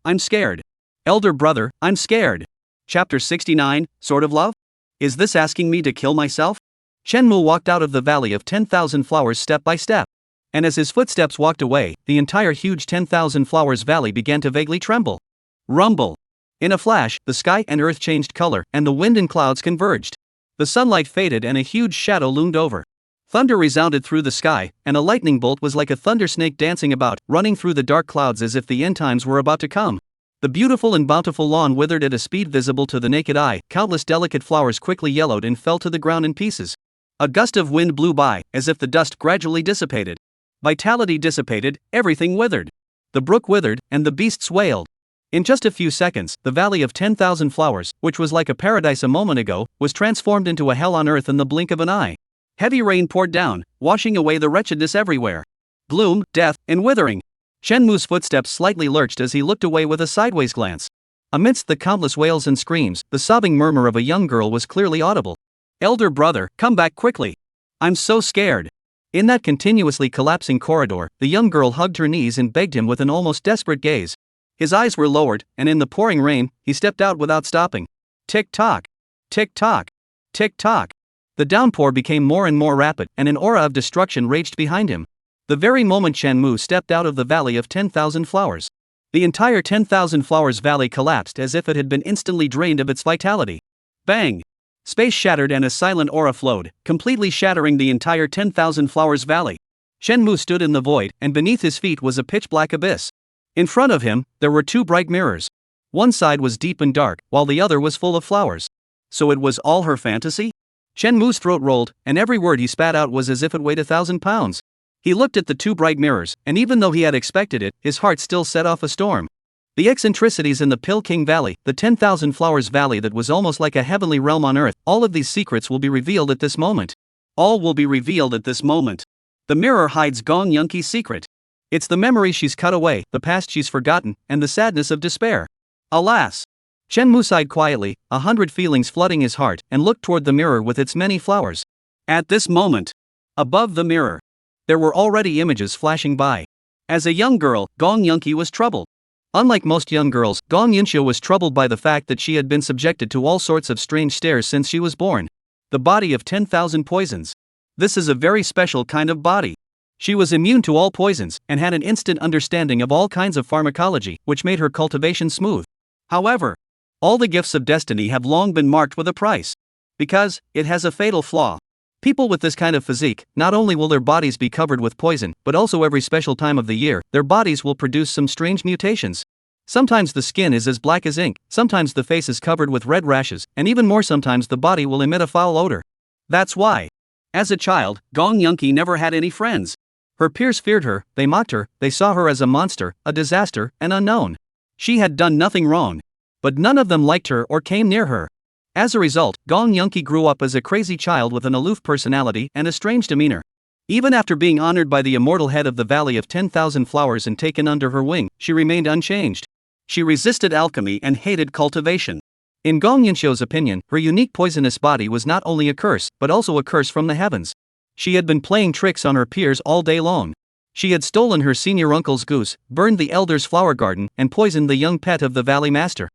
I'm scared. Elder brother, I'm scared. Chapter 69, Sort of Love? Is this asking me to kill myself? Shenmue walked out of the Valley of 10,000 Flowers step by step. And as his footsteps walked away, the entire huge 10,000 Flowers valley began to vaguely tremble. Rumble. In a flash, the sky and earth changed color, and the wind and clouds converged. The sunlight faded and a huge shadow loomed over. Thunder resounded through the sky, and a lightning bolt was like a thunder snake dancing about, running through the dark clouds as if the end times were about to come. The beautiful and bountiful lawn withered at a speed visible to the naked eye, countless delicate flowers quickly yellowed and fell to the ground in pieces. A gust of wind blew by, as if the dust gradually dissipated. Vitality dissipated, everything withered. The brook withered, and the beasts wailed. In just a few seconds, the Valley of 10,000 Flowers, which was like a paradise a moment ago, was transformed into a hell on earth in the blink of an eye. Heavy rain poured down, washing away the wretchedness everywhere. Gloom, death, and withering. Shenmue's footsteps slightly lurched as he looked away with a sideways glance. Amidst the countless wails and screams, the sobbing murmur of a young girl was clearly audible. Elder brother, come back quickly. I'm so scared. In that continuously collapsing corridor, the young girl hugged her knees and begged him with an almost desperate gaze. His eyes were lowered, and in the pouring rain, he stepped out without stopping. Tick-tock. Tick-tock. Tick-tock. The downpour became more and more rapid, and an aura of destruction raged behind him. The very moment Shenmue stepped out of the Valley of 10,000 Flowers, the entire 10,000 Flowers valley collapsed as if it had been instantly drained of its vitality. Bang! Space shattered and a silent aura flowed, completely shattering the entire 10,000 Flowers valley. Shenmue stood in the void, and beneath his feet was a pitch-black abyss. In front of him, there were two bright mirrors. One side was deep and dark, while the other was full of flowers. So it was all her fantasy? Shenmue's throat rolled, and every word he spat out was as if it weighed 1,000 pounds. He looked at the two bright mirrors, and even though he had expected it, his heart still set off a storm. The eccentricities in the Pill King Valley, the 10,000 Flowers Valley that was almost like a heavenly realm on earth, all of these secrets will be revealed at this moment. All will be revealed at this moment. The mirror hides Gong Yunqi's secret. It's the memories she's cut away, the past she's forgotten, and the sadness of despair. Alas! Shenmue sighed quietly, 100 feelings flooding his heart, and looked toward the mirror with its many flowers. At this moment, above the mirror, there were already images flashing by. As a young girl, Gong Yunqi was troubled. Unlike most young girls, Gong Yunqiu was troubled by the fact that she had been subjected to all sorts of strange stares since she was born. The body of 10,000 poisons. This is a very special kind of body. She was immune to all poisons, and had an instant understanding of all kinds of pharmacology, which made her cultivation smooth. However, all the gifts of destiny have long been marked with a price. Because it has a fatal flaw. People with this kind of physique, not only will their bodies be covered with poison, but also every special time of the year, their bodies will produce some strange mutations. Sometimes the skin is as black as ink, sometimes the face is covered with red rashes, and even more sometimes the body will emit a foul odor. That's why. As a child, Gong Yunqi never had any friends. Her peers feared her, they mocked her, they saw her as a monster, a disaster, an unknown. She had done nothing wrong. But none of them liked her or came near her. As a result, Gong Yunqi grew up as a crazy child with an aloof personality and a strange demeanor. Even after being honored by the immortal head of the Valley of 10,000 Flowers and taken under her wing, she remained unchanged. She resisted alchemy and hated cultivation. In Gong Yunqiu's opinion, her unique poisonous body was not only a curse, but also a curse from the heavens. She had been playing tricks on her peers all day long. She had stolen her senior uncle's goose, burned the elder's flower garden, and poisoned the young pet of the valley master.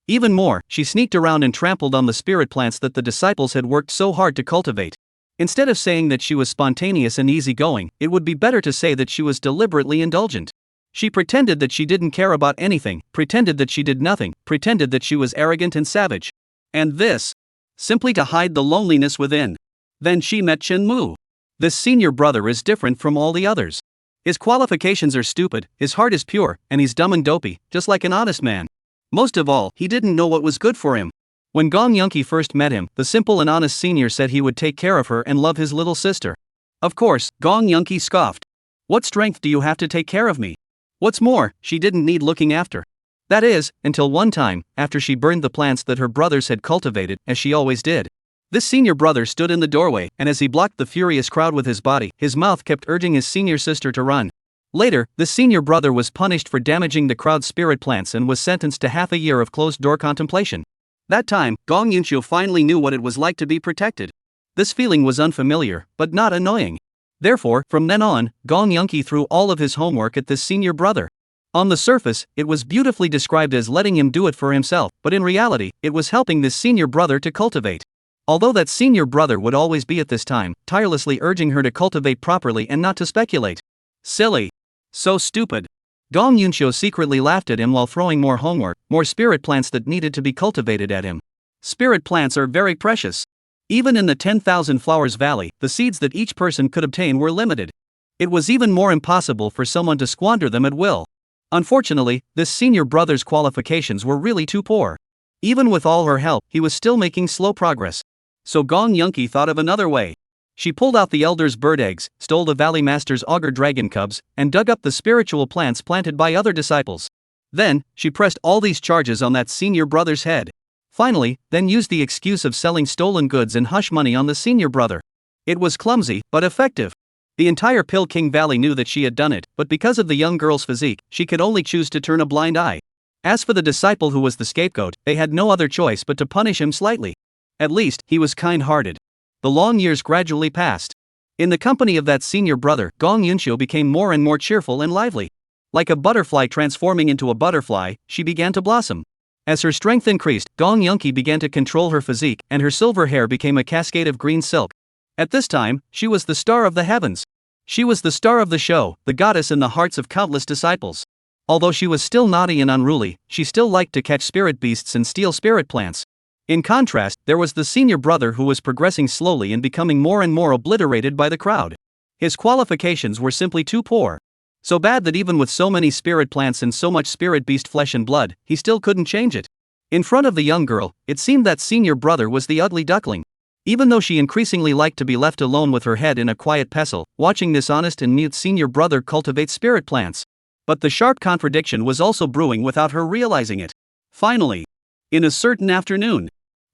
Even more, she sneaked around and trampled on the spirit plants that the disciples had worked so hard to cultivate. Instead of saying that she was spontaneous and easygoing, it would be better to say that she was deliberately indulgent. She pretended that she didn't care about anything, pretended that she did nothing, pretended that she was arrogant and savage. And this, simply to hide the loneliness within. Then she met Shenmue. This senior brother is different from all the others. His qualifications are stupid, his heart is pure, and he's dumb and dopey, just like an honest man. Most of all, he didn't know what was good for him. When Gong Yunki first met him, the simple and honest senior said he would take care of her and love his little sister. Of course, Gong Yunki scoffed. What strength do you have to take care of me? What's more, she didn't need looking after. That is, until one time, after she burned the plants that her brothers had cultivated, as she always did. This senior brother stood in the doorway, and as he blocked the furious crowd with his body, his mouth kept urging his senior sister to run. Later, the senior brother was punished for damaging the crowd's spirit plants and was sentenced to half a year of closed-door contemplation. That time, Gong Yunqiu finally knew what it was like to be protected. This feeling was unfamiliar, but not annoying. Therefore, from then on, Gong Yunqi threw all of his homework at this senior brother. On the surface, it was beautifully described as letting him do it for himself, but in reality, it was helping this senior brother to cultivate. Although that senior brother would always be at this time, tirelessly urging her to cultivate properly and not to speculate. Silly. So stupid. Gong Yunqiu secretly laughed at him while throwing more homework, more spirit plants that needed to be cultivated at him. Spirit plants are very precious. Even in the 10,000 Flowers Valley, the seeds that each person could obtain were limited. It was even more impossible for someone to squander them at will. Unfortunately, this senior brother's qualifications were really too poor. Even with all her help, he was still making slow progress. So Gong Yunqi thought of another way. She pulled out the elder's bird eggs, stole the Valley Master's auger dragon cubs, and dug up the spiritual plants planted by other disciples. Then, she pressed all these charges on that senior brother's head. Finally, then used the excuse of selling stolen goods and hush money on the senior brother. It was clumsy, but effective. The entire Pill King Valley knew that she had done it, but because of the young girl's physique, she could only choose to turn a blind eye. As for the disciple who was the scapegoat, they had no other choice but to punish him slightly. At least, he was kind-hearted. The long years gradually passed. In the company of that senior brother, Gong Yunqiu became more and more cheerful and lively. Like a butterfly transforming into a butterfly, she began to blossom. As her strength increased, Gong Yunqi began to control her physique, and her silver hair became a cascade of green silk. At this time, she was the star of the heavens. She was the star of the show, the goddess in the hearts of countless disciples. Although she was still naughty and unruly, she still liked to catch spirit beasts and steal spirit plants. In contrast, there was the senior brother who was progressing slowly and becoming more and more obliterated by the crowd. His qualifications were simply too poor. So bad that even with so many spirit plants and so much spirit beast flesh and blood, he still couldn't change it. In front of the young girl, it seemed that senior brother was the ugly duckling. Even though she increasingly liked to be left alone with her head in a quiet pestle, watching this honest and mute senior brother cultivate spirit plants. But the sharp contradiction was also brewing without her realizing it. Finally, in a certain afternoon,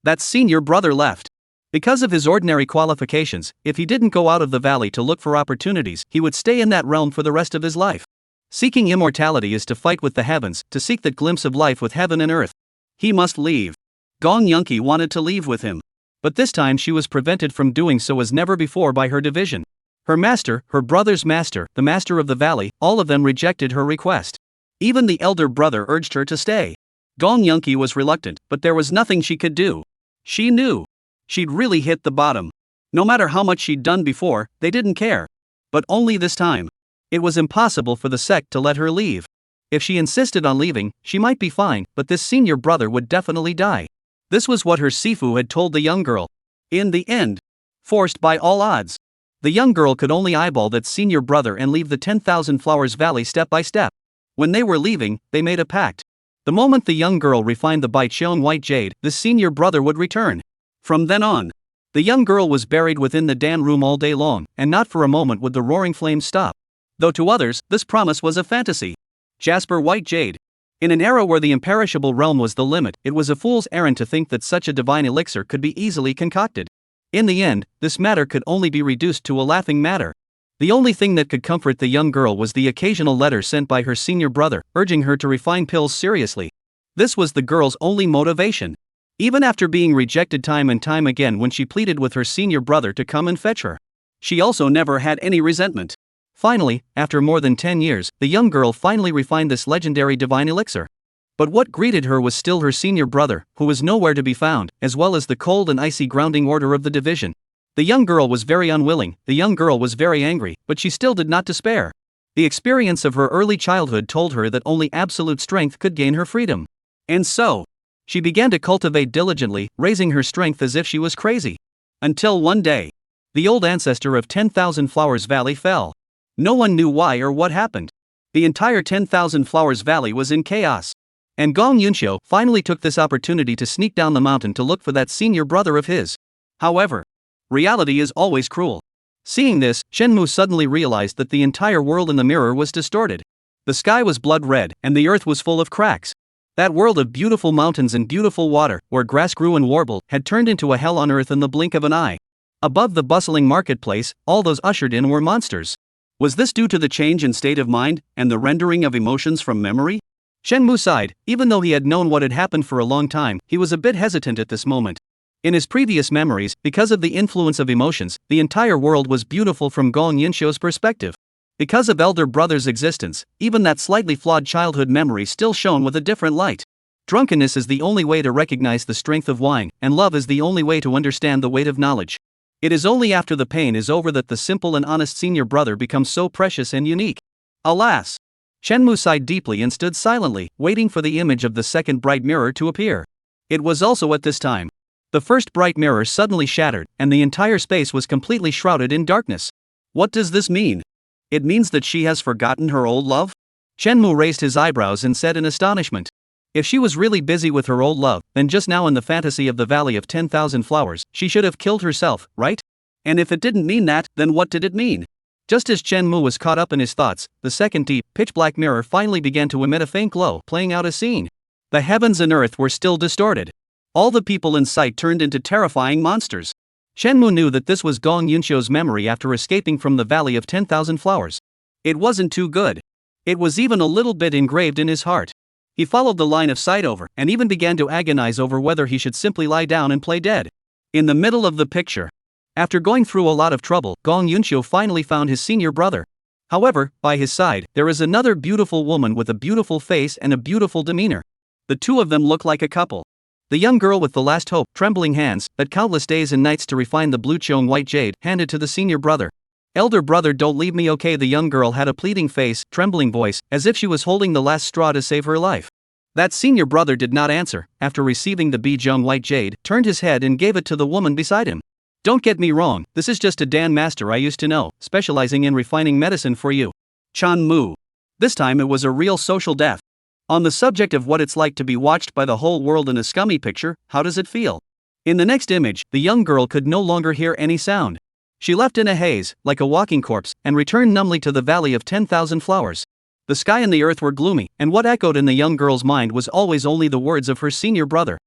that senior brother left. Because of his ordinary qualifications, if he didn't go out of the valley to look for opportunities, he would stay in that realm for the rest of his life. Seeking immortality is to fight with the heavens, to seek that glimpse of life with heaven and earth. He must leave. Gong Yunqi wanted to leave with him. But this time she was prevented from doing so as never before by her division. Her master, her brother's master, the master of the valley, all of them rejected her request. Even the elder brother urged her to stay. Gong Yunqi was reluctant, but there was nothing she could do. She knew. She'd really hit the bottom. No matter how much she'd done before, they didn't care. But only this time. It was impossible for the sect to let her leave. If she insisted on leaving, she might be fine, but this senior brother would definitely die. This was what her sifu had told the young girl. In the end, forced by all odds, the young girl could only eyeball that senior brother and leave the 10,000 Flowers Valley step by step. When they were leaving, they made a pact. The moment the young girl refined the bite-shown white jade, the senior brother would return. From then on, the young girl was buried within the Dan room all day long, and not for a moment would the roaring flames stop. Though to others, this promise was a fantasy. Jasper White Jade. In an era where the imperishable realm was the limit, it was a fool's errand to think that such a divine elixir could be easily concocted. In the end, this matter could only be reduced to a laughing matter. The only thing that could comfort the young girl was the occasional letter sent by her senior brother, urging her to refine pills seriously. This was the girl's only motivation. Even after being rejected time and time again when she pleaded with her senior brother to come and fetch her, she also never had any resentment. Finally, after more than 10 years, the young girl finally refined this legendary divine elixir. But what greeted her was still her senior brother, who was nowhere to be found, as well as the cold and icy grounding order of the division. The young girl was very unwilling, the young girl was very angry, but she still did not despair. The experience of her early childhood told her that only absolute strength could gain her freedom. And so, she began to cultivate diligently, raising her strength as if she was crazy. Until one day, the old ancestor of 10,000 Flowers Valley fell. No one knew why or what happened. The entire 10,000 Flowers Valley was in chaos. And Gong Yunxiu finally took this opportunity to sneak down the mountain to look for that senior brother of his. However, reality is always cruel. Seeing this, Shenmue suddenly realized that the entire world in the mirror was distorted. The sky was blood red, and the earth was full of cracks. That world of beautiful mountains and beautiful water, where grass grew and warbled, had turned into a hell on earth in the blink of an eye. Above the bustling marketplace, all those ushered in were monsters. Was this due to the change in state of mind, and the rendering of emotions from memory? Shenmue sighed. Even though he had known what had happened for a long time, he was a bit hesitant at this moment. In his previous memories, because of the influence of emotions, the entire world was beautiful from Gong Yunxiu's perspective. Because of elder brother's existence, even that slightly flawed childhood memory still shone with a different light. Drunkenness is the only way to recognize the strength of wine, and love is the only way to understand the weight of knowledge. It is only after the pain is over that the simple and honest senior brother becomes so precious and unique. Alas! Shenmue sighed deeply and stood silently, waiting for the image of the second bright mirror to appear. It was also at this time. The first bright mirror suddenly shattered, and the entire space was completely shrouded in darkness. What does this mean? It means that she has forgotten her old love? Shenmue raised his eyebrows and said in astonishment. If she was really busy with her old love, then just now in the fantasy of the Valley of 10,000 Flowers, she should have killed herself, right? And if it didn't mean that, then what did it mean? Just as Shenmue was caught up in his thoughts, the second deep, pitch-black mirror finally began to emit a faint glow, playing out a scene. The heavens and earth were still distorted. All the people in sight turned into terrifying monsters. Shenmue knew that this was Gong Yunxiu's memory after escaping from the Valley of 10,000 Flowers. It wasn't too good. It was even a little bit engraved in his heart. He followed the line of sight over, and even began to agonize over whether he should simply lie down and play dead. In the middle of the picture, after going through a lot of trouble, Gong Yunxiu finally found his senior brother. However, by his side, there is another beautiful woman with a beautiful face and a beautiful demeanor. The two of them look like a couple. The young girl with the last hope, trembling hands, that countless days and nights to refine the blue Cheong white jade, handed to the senior brother. Elder brother, don't leave me, okay? The young girl had a pleading face, trembling voice, as if she was holding the last straw to save her life. That senior brother did not answer. After receiving the Cheong white jade, turned his head and gave it to the woman beside him. Don't get me wrong, this is just a Dan master I used to know, specializing in refining medicine for you. Chan Mu. This time it was a real social death. On the subject of what it's like to be watched by the whole world in a scummy picture, how does it feel? In the next image, the young girl could no longer hear any sound. She left in a haze, like a walking corpse, and returned numbly to the Valley of 10,000 Flowers. The sky and the earth were gloomy, and what echoed in the young girl's mind was always only the words of her senior brother.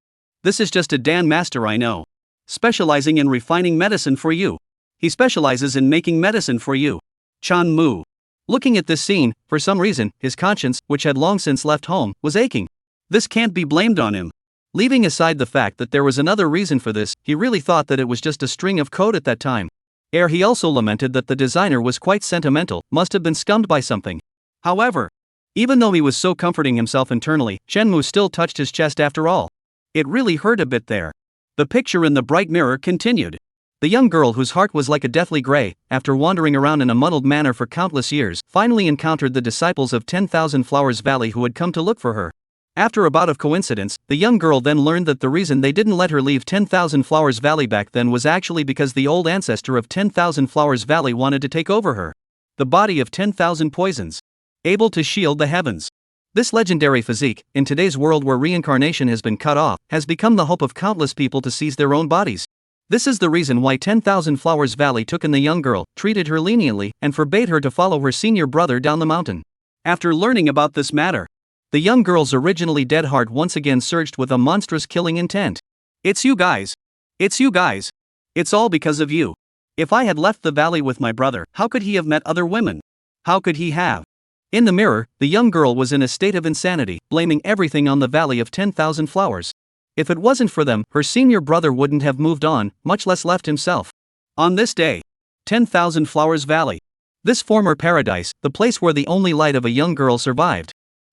This is just a Dan master I know, specializing in refining medicine for you. He specializes in making medicine for you. Chan Mu. Looking at this scene, for some reason, his conscience, which had long since left home, was aching. This can't be blamed on him. Leaving aside the fact that there was another reason for this, he really thought that it was just a string of code at that time. He also lamented that the designer was quite sentimental, must have been scummed by something. However, even though he was so comforting himself internally, Shenmue still touched his chest after all. It really hurt a bit there. The picture in the bright mirror continued. The young girl, whose heart was like a deathly gray, after wandering around in a muddled manner for countless years, finally encountered the disciples of 10,000 Flowers Valley who had come to look for her. After a bout of coincidence, the young girl then learned that the reason they didn't let her leave 10,000 Flowers Valley back then was actually because the old ancestor of 10,000 Flowers Valley wanted to take over her. The body of 10,000 poisons, able to shield the heavens. This legendary physique, in today's world where reincarnation has been cut off, has become the hope of countless people to seize their own bodies. This is the reason why 10,000 Flowers Valley took in the young girl, treated her leniently, and forbade her to follow her senior brother down the mountain. After learning about this matter, the young girl's originally dead heart once again surged with a monstrous killing intent. It's you guys. It's you guys. It's all because of you. If I had left the valley with my brother, how could he have met other women? How could he have? In the mirror, the young girl was in a state of insanity, blaming everything on the Valley of 10,000 Flowers. If it wasn't for them, her senior brother wouldn't have moved on, much less left himself. On this day, 10,000 Flowers Valley. This former paradise, the place where the only light of a young girl survived.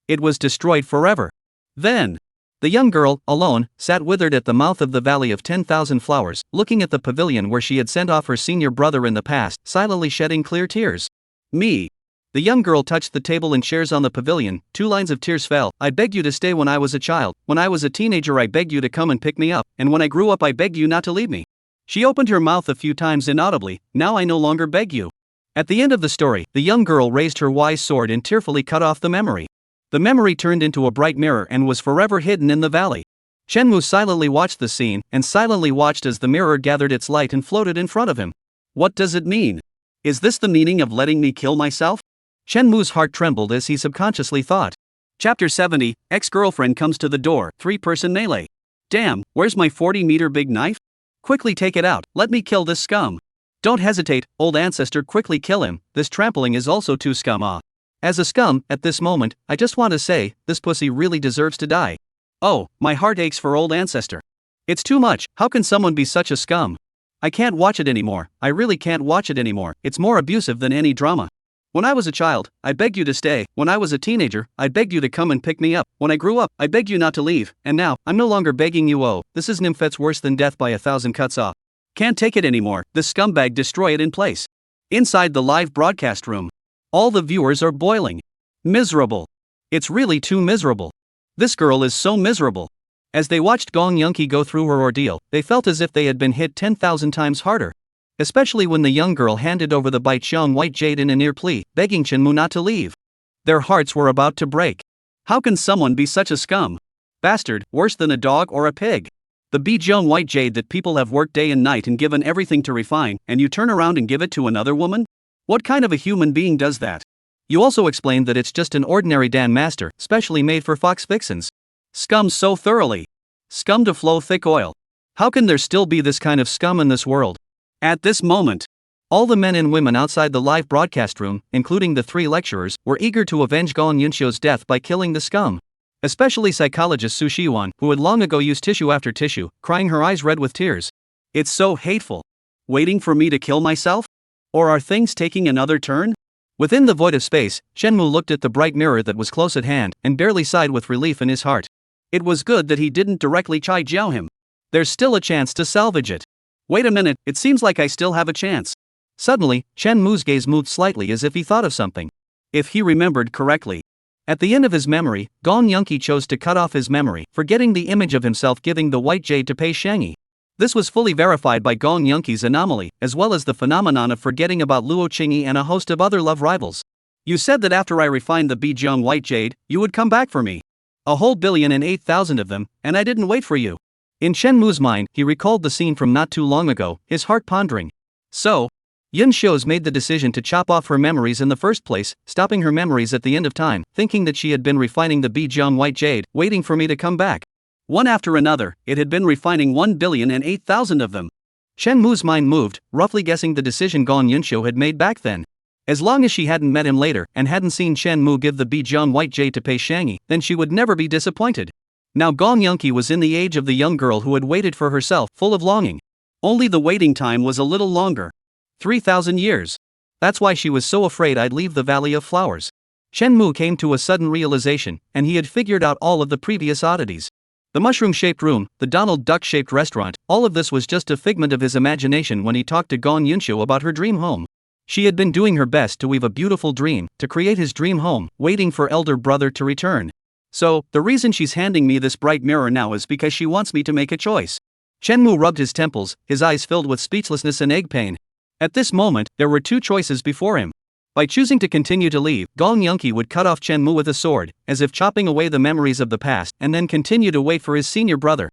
It was destroyed forever. Then, the young girl, alone, sat withered at the mouth of the Valley of 10,000 Flowers, looking at the pavilion where she had sent off her senior brother in the past, silently shedding clear tears. Me. The young girl touched the table and chairs on the pavilion, 2 lines of tears fell. I begged you to stay when I was a child, when I was a teenager I begged you to come and pick me up, and when I grew up I begged you not to leave me. She opened her mouth a few times inaudibly, now I no longer beg you. At the end of the story, the young girl raised her wise sword and tearfully cut off the memory. The memory turned into a bright mirror and was forever hidden in the valley. Shenmue silently watched the scene and silently watched as the mirror gathered its light and floated in front of him. What does it mean? Is this the meaning of letting me kill myself? Shenmue's heart trembled as he subconsciously thought. Chapter 70, Ex-girlfriend comes to the door, 3-person melee. Damn, where's my 40-meter big knife? Quickly take it out, let me kill this scum. Don't hesitate, old ancestor, quickly kill him, this trampling is also too scum. As a scum, at this moment, I just want to say, this pussy really deserves to die. Oh, my heart aches for old ancestor. It's too much, how can someone be such a scum? I can't watch it anymore, I really can't watch it anymore, it's more abusive than any drama. When I was a child, I begged you to stay. When I was a teenager, I begged you to come and pick me up. When I grew up, I begged you not to leave. And now, I'm no longer begging you. Oh, this is nymphets worse than death by 1,000 cuts off. Can't take it anymore, this scumbag, destroy it in place. Inside the live broadcast room, all the viewers are boiling. Miserable. It's really too miserable. This girl is so miserable. As they watched Gong Yunqi go through her ordeal, they felt as if they had been hit 10,000 times harder. Especially when the young girl handed over the Baichong white jade in a near plea, begging Shenmue not to leave. Their hearts were about to break. How can someone be such a scum? Bastard, worse than a dog or a pig. The Baichong white jade that people have worked day and night and given everything to refine, and you turn around and give it to another woman? What kind of a human being does that? You also explained that it's just an ordinary Dan Master, specially made for Fox Vixens. Scum so thoroughly. Scum to flow thick oil. How can there still be this kind of scum in this world? At this moment, all the men and women outside the live broadcast room, including the 3 lecturers, were eager to avenge Gong Yunxio's death by killing the scum. Especially psychologist Su Shiwan, who had long ago used tissue after tissue, crying her eyes red with tears. It's so hateful. Waiting for me to kill myself? Or are things taking another turn? Within the void of space, Shenmue looked at the bright mirror that was close at hand, and barely sighed with relief in his heart. It was good that he didn't directly chai jiao him. There's still a chance to salvage it. Wait a minute, it seems like I still have a chance. Suddenly, Shenmue's gaze moved slightly as if he thought of something. If he remembered correctly. At the end of his memory, Gong Yunqi chose to cut off his memory, forgetting the image of himself giving the white jade to Pei Shangyi. This was fully verified by Gong Yunqi's anomaly, as well as the phenomenon of forgetting about Luo Qingyi and a host of other love rivals. You said that after I refined the Baichong white jade, you would come back for me. A whole 1,008,000 of them, and I didn't wait for you. In Shenmue's mind, he recalled the scene from not too long ago, his heart pondering. So, Yun Xiu's made the decision to chop off her memories in the first place, stopping her memories at the end of time, thinking that she had been refining the Baichong white jade, waiting for me to come back. One after another, it had been refining 1,008,000 of them. Shenmue's mind moved, roughly guessing the decision Gong Yunxiu had made back then. As long as she hadn't met him later and hadn't seen Shenmue give the Baichong white jade to Pei Shangyi, then she would never be disappointed. Now Gong Yunqi was in the age of the young girl who had waited for herself, full of longing. Only the waiting time was a little longer. 3,000 years. That's why she was so afraid I'd leave the Valley of Flowers. Shenmue came to a sudden realization, and he had figured out all of the previous oddities. The mushroom-shaped room, the Donald Duck-shaped restaurant, all of this was just a figment of his imagination when he talked to Gong Yunxiu about her dream home. She had been doing her best to weave a beautiful dream, to create his dream home, waiting for elder brother to return. So, the reason she's handing me this bright mirror now is because she wants me to make a choice. Shenmue rubbed his temples, his eyes filled with speechlessness and egg pain. At this moment, there were 2 choices before him. By choosing to continue to leave, Gong Yunqi would cut off Shenmue with a sword, as if chopping away the memories of the past, and then continue to wait for his senior brother.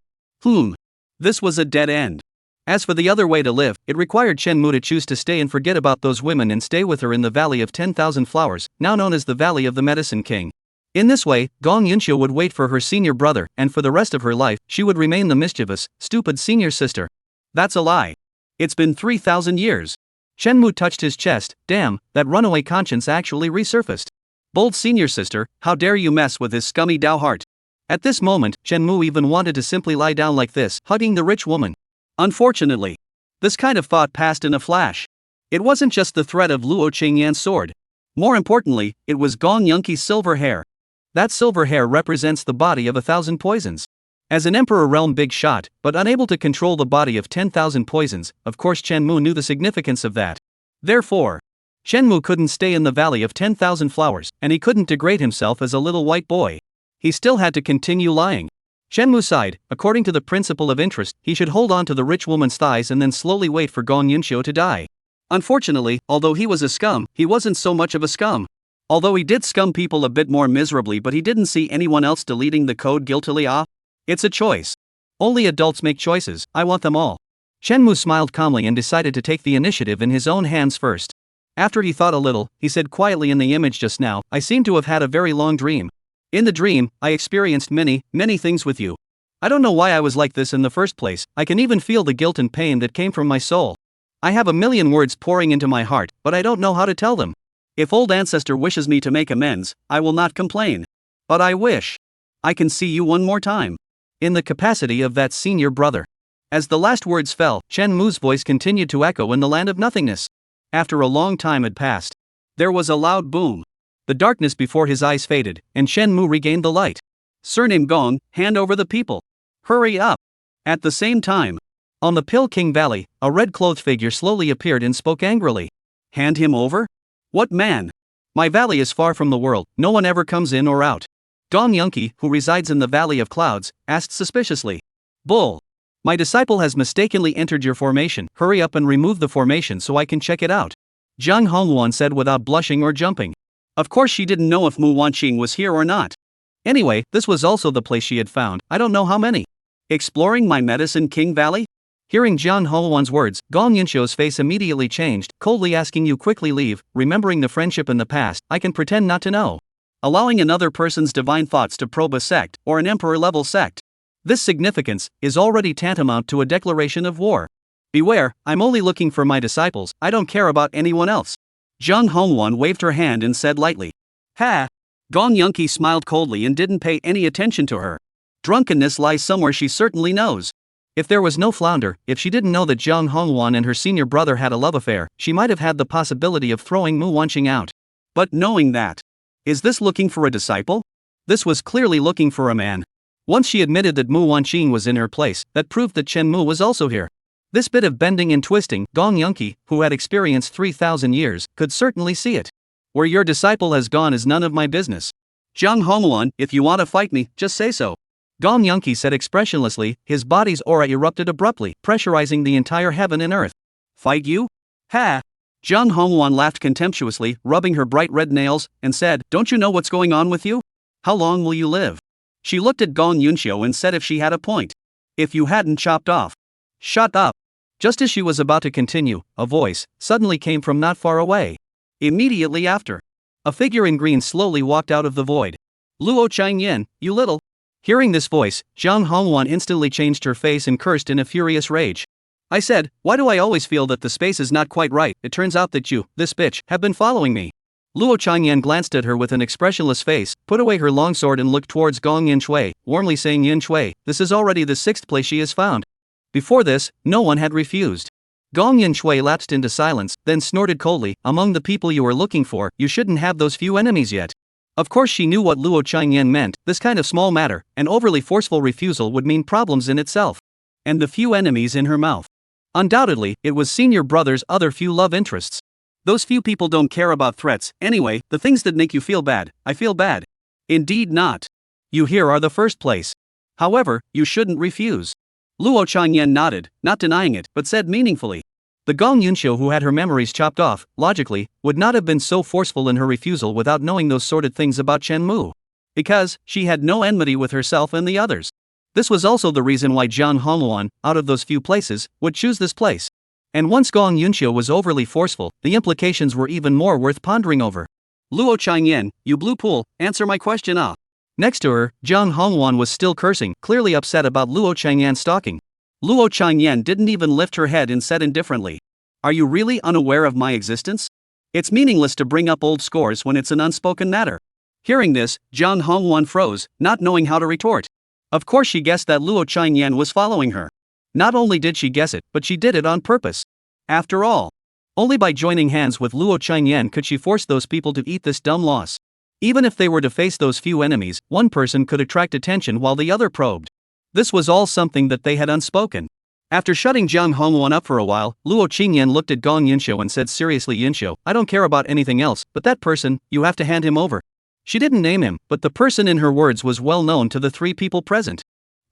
This was a dead end. As for the other way to live, it required Shenmue to choose to stay and forget about those women and stay with her in the Valley of 10,000 Flowers, now known as the Valley of the Medicine King. In this way, Gong Yunxiu would wait for her senior brother, and for the rest of her life, she would remain the mischievous, stupid senior sister. That's a lie. It's been 3,000 years. Shenmue touched his chest. Damn, that runaway conscience actually resurfaced. Bold senior sister, how dare you mess with his scummy Dao heart. At this moment, Shenmue even wanted to simply lie down like this, hugging the rich woman. Unfortunately, this kind of thought passed in a flash. It wasn't just the threat of Luo Qingyan's sword. More importantly, it was Gong Yunqi's silver hair. That silver hair represents the body of 1,000 poisons. As an Emperor Realm big shot, but unable to control the body of 10,000 poisons, of course Shenmue knew the significance of that. Therefore, Shenmue couldn't stay in the Valley of 10,000 Flowers, and he couldn't degrade himself as a little white boy. He still had to continue lying. Shenmue sighed. According to the principle of interest, he should hold on to the rich woman's thighs and then slowly wait for Gong Yunxiu to die. Unfortunately, although he was a scum, he wasn't so much of a scum. Although he did scum people a bit more miserably, but he didn't see anyone else deleting the code guiltily. It's a choice. Only adults make choices, I want them all. Shenmue smiled calmly and decided to take the initiative in his own hands first. After he thought a little, he said quietly, in the image just now, I seem to have had a very long dream. In the dream, I experienced many things with you. I don't know why I was like this in the first place. I can even feel the guilt and pain that came from my soul. I have a million words pouring into my heart, but I don't know how to tell them. If old ancestor wishes me to make amends, I will not complain. But I wish I can see you one more time. In the capacity of that senior brother. As the last words fell, Shenmue's voice continued to echo in the land of nothingness. After a long time had passed, there was a loud boom. The darkness before his eyes faded, and Shenmue regained the light. Surname Gong, hand over the people. Hurry up. At the same time, on the Pill King Valley, a red-clothed figure slowly appeared and spoke angrily. Hand him over? What man? My valley is far from the world, no one ever comes in or out. Gong Yunki, who resides in the Valley of Clouds, asked suspiciously. Bull. My disciple has mistakenly entered your formation, hurry up and remove the formation so I can check it out. Zhang Hongwan said without blushing or jumping. Of course she didn't know if Mu Wanqing was here or not. Anyway, this was also the place she had found, I don't know how many. Exploring my Medicine King Valley? Hearing Zhang Hongwan's words, Gong Yunxio's face immediately changed, coldly asking you quickly leave, remembering the friendship in the past, I can pretend not to know. Allowing another person's divine thoughts to probe a sect, or an emperor-level sect. This significance is already tantamount to a declaration of war. Beware, I'm only looking for my disciples, I don't care about anyone else. Zhang Hongwan waved her hand and said lightly. Ha! Gong Yunki smiled coldly and didn't pay any attention to her. Drunkenness lies somewhere she certainly knows. If there was no flounder, if she didn't know that Zhang Hongwan and her senior brother had a love affair, she might have had the possibility of throwing Mu Wanqing out. But knowing that, is this looking for a disciple? This was clearly looking for a man. Once she admitted that Mu Wanqing was in her place, that proved that Shenmue was also here. This bit of bending and twisting, Gong Yunki, who had experienced 3,000 years, could certainly see it. Where your disciple has gone is none of my business. Zhang Hongwan, if you want to fight me, just say so. Gong Yunki said expressionlessly, his body's aura erupted abruptly, pressurizing the entire heaven and earth. Fight you? Ha! Zhang Hongwan laughed contemptuously, rubbing her bright red nails, and said, don't you know what's going on with you? How long will you live? She looked at Gong Yunxio and said if she had a point. If you hadn't chopped off. Shut up. Just as she was about to continue, a voice suddenly came from not far away. Immediately after, a figure in green slowly walked out of the void. Luo Changyan, you little. Hearing this voice, Zhang Hongwan instantly changed her face and cursed in a furious rage. I said, why do I always feel that the space is not quite right? It turns out that you, this bitch, have been following me. Luo Changyan glanced at her with an expressionless face, put away her longsword and looked towards Gong Yinshui, warmly saying, Yinshui, this is already the 6th place she has found. Before this, no one had refused. Gong Yinshui lapsed into silence, then snorted coldly, among the people you are looking for, you shouldn't have those few enemies yet. Of course she knew what Luo Changyan meant, this kind of small matter, an overly forceful refusal would mean problems in itself. And the few enemies in her mouth. Undoubtedly, it was senior brother's other few love interests. Those few people don't care about threats, anyway, the things that make you feel bad, I feel bad. Indeed not. You here are the first place. However, you shouldn't refuse. Luo Changyan nodded, not denying it, but said meaningfully. The Gong Yunxio who had her memories chopped off, logically, would not have been so forceful in her refusal without knowing those sordid things about Shenmue. Because, she had no enmity with herself and the others. This was also the reason why Zhang Hongwan, out of those few places, would choose this place. And once Gong Yunxio was overly forceful, the implications were even more worth pondering over. Luo Changyan, you blue pool, answer my question. Next to her, Zhang Hongwan was still cursing, clearly upset about Luo Changyan stalking. Luo Changyan didn't even lift her head and said indifferently. Are you really unaware of my existence? It's meaningless to bring up old scores when it's an unspoken matter. Hearing this, Zhang Hongwan froze, not knowing how to retort. Of course she guessed that Luo Changyan was following her. Not only did she guess it, but she did it on purpose. After all, only by joining hands with Luo Changyan could she force those people to eat this dumb loss. Even if they were to face those few enemies, one person could attract attention while the other probed. This was all something that they had unspoken. After shutting Zhang Hongwan up for a while, Luo Qingyan looked at Gong Yunxio and said seriously, Yunxio, I don't care about anything else, but that person, you have to hand him over. She didn't name him, but the person in her words was well known to the 3 people present.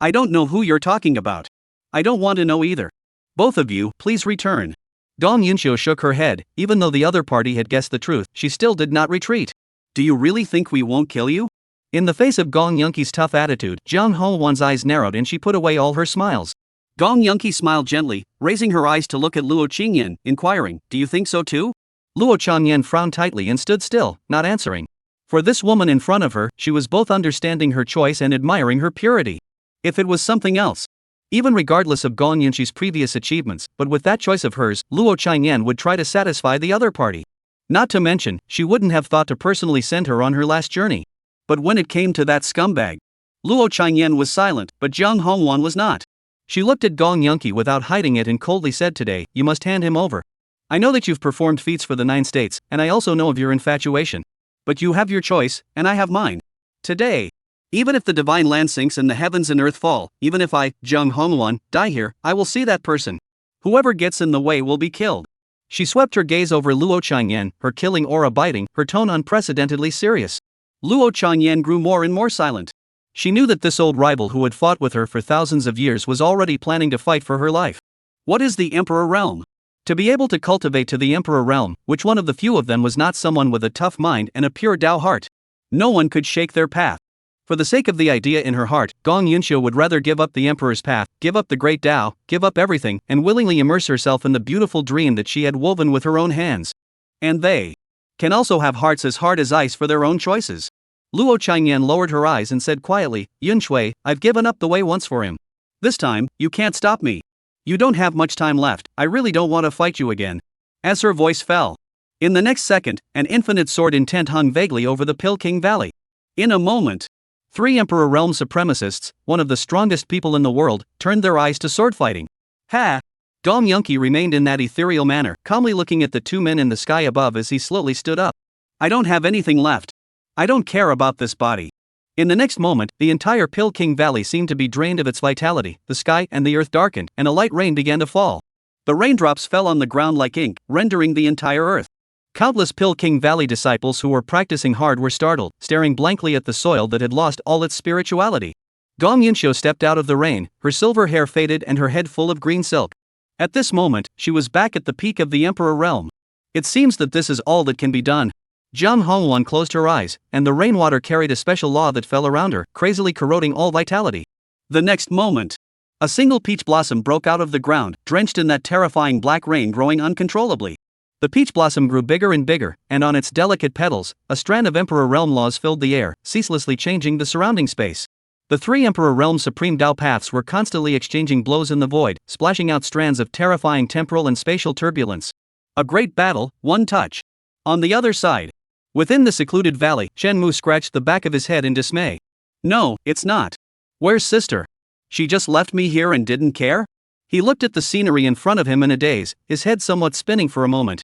I don't know who you're talking about. I don't want to know either. Both of you, please return. Gong Yunxio shook her head, even though the other party had guessed the truth, she still did not retreat. Do you really think we won't kill you? In the face of Gong Yunqi's tough attitude, Jiang Hongwan's eyes narrowed and she put away all her smiles. Gong Yunqi smiled gently, raising her eyes to look at Luo Qingyan, inquiring, do you think so too? Luo Changyan frowned tightly and stood still, not answering. For this woman in front of her, she was both understanding her choice and admiring her purity. If it was something else, even regardless of Gong Yunqi's previous achievements, but with that choice of hers, Luo Changyan would try to satisfy the other party. Not to mention, she wouldn't have thought to personally send her on her last journey. But when it came to that scumbag, Luo Changyan was silent, but Jiang Hongwan was not. She looked at Gong Yunqi without hiding it and coldly said, today, you must hand him over. I know that you've performed feats for the 9 states, and I also know of your infatuation. But you have your choice, and I have mine. Today, even if the divine land sinks and the heavens and earth fall, even if I, Jiang Hongwan, die here, I will see that person. Whoever gets in the way will be killed. She swept her gaze over Luo Changyan, her killing aura biting, her tone unprecedentedly serious. Luo Changyan grew more and more silent. She knew that this old rival who had fought with her for thousands of years was already planning to fight for her life. What is the Emperor Realm? To be able to cultivate to the Emperor Realm, which one of the few of them was not someone with a tough mind and a pure Tao heart? No one could shake their path. For the sake of the idea in her heart, Gong Yunqiu would rather give up the Emperor's path, give up the great Tao, give up everything, and willingly immerse herself in the beautiful dream that she had woven with her own hands. And they can also have hearts as hard as ice for their own choices. Luo Changyan lowered her eyes and said quietly, Yun Shui, I've given up the way once for him. This time, you can't stop me. You don't have much time left, I really don't want to fight you again. As her voice fell, in the next second, an infinite sword intent hung vaguely over the Pilking Valley. In a moment, 3 Emperor Realm supremacists, one of the strongest people in the world, turned their eyes to sword fighting. Ha! Gong Yunqi remained in that ethereal manner, calmly looking at the 2 men in the sky above as he slowly stood up. I don't have anything left. I don't care about this body. In the next moment, the entire Pilking Valley seemed to be drained of its vitality, the sky and the earth darkened, and a light rain began to fall. The raindrops fell on the ground like ink, rendering the entire earth. Countless Pilking Valley disciples who were practicing hard were startled, staring blankly at the soil that had lost all its spirituality. Gong Yunqiu stepped out of the rain, her silver hair faded and her head full of green silk. At this moment, she was back at the peak of the Emperor Realm. It seems that this is all that can be done. Jiang Hongwan closed her eyes, and the rainwater carried a special law that fell around her, crazily corroding all vitality. The next moment, a single peach blossom broke out of the ground, drenched in that terrifying black rain growing uncontrollably. The peach blossom grew bigger and bigger, and on its delicate petals, a strand of Emperor Realm laws filled the air, ceaselessly changing the surrounding space. The 3 Emperor Realm Supreme Tao paths were constantly exchanging blows in the void, splashing out strands of terrifying temporal and spatial turbulence. A great battle, one touch. On the other side, within the secluded valley, Shenmu scratched the back of his head in dismay. No, it's not. Where's sister? She just left me here and didn't care? He looked at the scenery in front of him in a daze, his head somewhat spinning for a moment.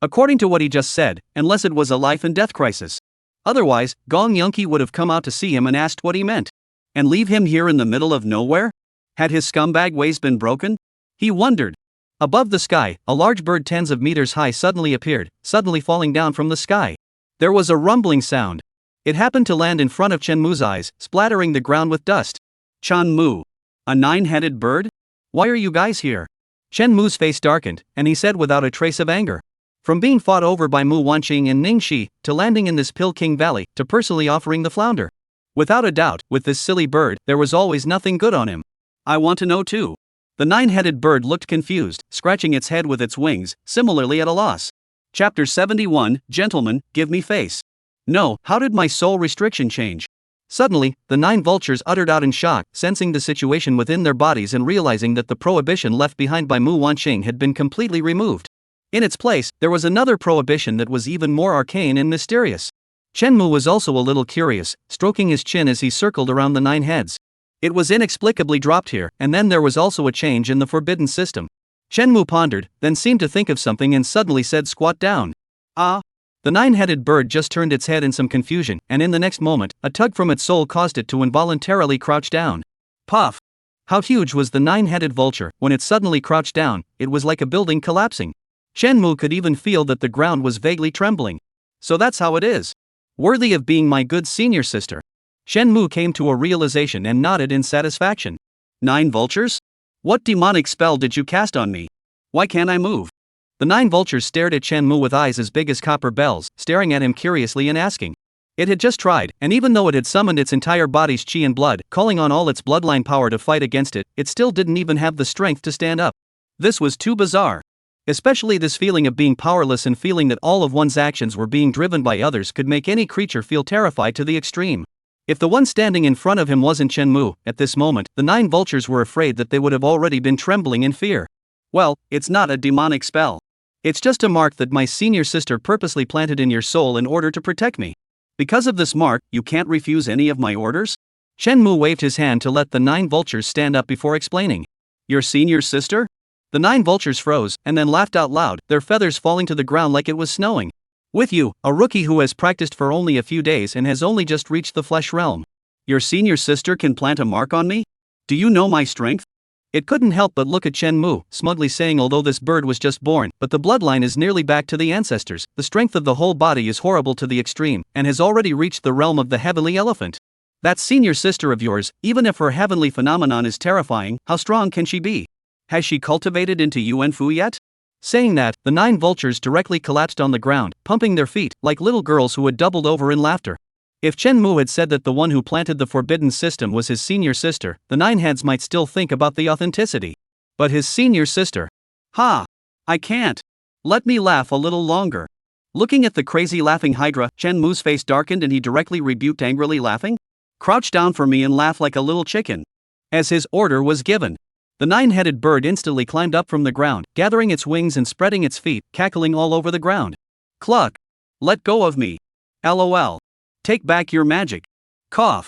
According to what he just said, unless it was a life and death crisis. Otherwise, Gong Yunqi would have come out to see him and asked what he meant. And leave him here in the middle of nowhere? Had his scumbag ways been broken? He wondered. Above the sky, a large bird tens of meters high suddenly appeared, suddenly falling down from the sky. There was a rumbling sound. It happened to land in front of Chen Mu's eyes, splattering the ground with dust. Chen Mu. A 9-headed bird? Why are you guys here? Chen Mu's face darkened, and he said without a trace of anger. From being fought over by Mu Wanqing and Ning Shi, to landing in this Pilking Valley, to personally offering the flounder. Without a doubt, with this silly bird, there was always nothing good on him. I want to know too. The 9-headed bird looked confused, scratching its head with its wings, similarly at a loss. Chapter 71, Gentlemen, give me face. No, how did my soul restriction change? Suddenly, the 9 vultures uttered out in shock, sensing the situation within their bodies and realizing that the prohibition left behind by Mu Wanqing had been completely removed. In its place, there was another prohibition that was even more arcane and mysterious. Chen Mu was also a little curious, stroking his chin as he circled around the 9 heads. It was inexplicably dropped here, and then there was also a change in the forbidden system. Chen Mu pondered, then seemed to think of something and suddenly said, squat down. Ah! The 9-headed bird just turned its head in some confusion, and in the next moment, a tug from its soul caused it to involuntarily crouch down. Puff! How huge was the 9-headed vulture? When it suddenly crouched down, it was like a building collapsing. Chen Mu could even feel that the ground was vaguely trembling. So that's how it is. Worthy of being my good senior sister. Shen Mu came to a realization and nodded in satisfaction. 9 vultures? What demonic spell did you cast on me? Why can't I move? The 9 vultures stared at Chen Mu with eyes as big as copper bells, staring at him curiously and asking. It had just tried, and even though it had summoned its entire body's chi and blood, calling on all its bloodline power to fight against it, it still didn't even have the strength to stand up. This was too bizarre. Especially this feeling of being powerless and feeling that all of one's actions were being driven by others could make any creature feel terrified to the extreme. If the one standing in front of him wasn't Shenmue, at this moment, the 9 vultures were afraid that they would have already been trembling in fear. Well, it's not a demonic spell. It's just a mark that my senior sister purposely planted in your soul in order to protect me. Because of this mark, you can't refuse any of my orders? Shenmue waved his hand to let the 9 vultures stand up before explaining. Your senior sister? The 9 vultures froze, and then laughed out loud, their feathers falling to the ground like it was snowing. With you, a rookie who has practiced for only a few days and has only just reached the flesh realm. Your senior sister can plant a mark on me? Do you know my strength? It couldn't help but look at Shenmue, smugly saying although this bird was just born, but the bloodline is nearly back to the ancestors, the strength of the whole body is horrible to the extreme, and has already reached the realm of the heavenly elephant. That senior sister of yours, even if her heavenly phenomenon is terrifying, how strong can she be? Has she cultivated into Yuan Fu yet? Saying that, the 9 vultures directly collapsed on the ground, pumping their feet, like little girls who had doubled over in laughter. If Shenmue had said that the one who planted the forbidden system was his senior sister, the 9 heads might still think about the authenticity. But his senior sister? Ha! I can't. Let me laugh a little longer. Looking at the crazy laughing hydra, Shenmue's face darkened and he directly rebuked angrily laughing. Crouch down for me and laugh like a little chicken. As his order was given. The 9-headed bird instantly climbed up from the ground, gathering its wings and spreading its feet, cackling all over the ground. Cluck! Let go of me. LOL. Take back your magic. Cough.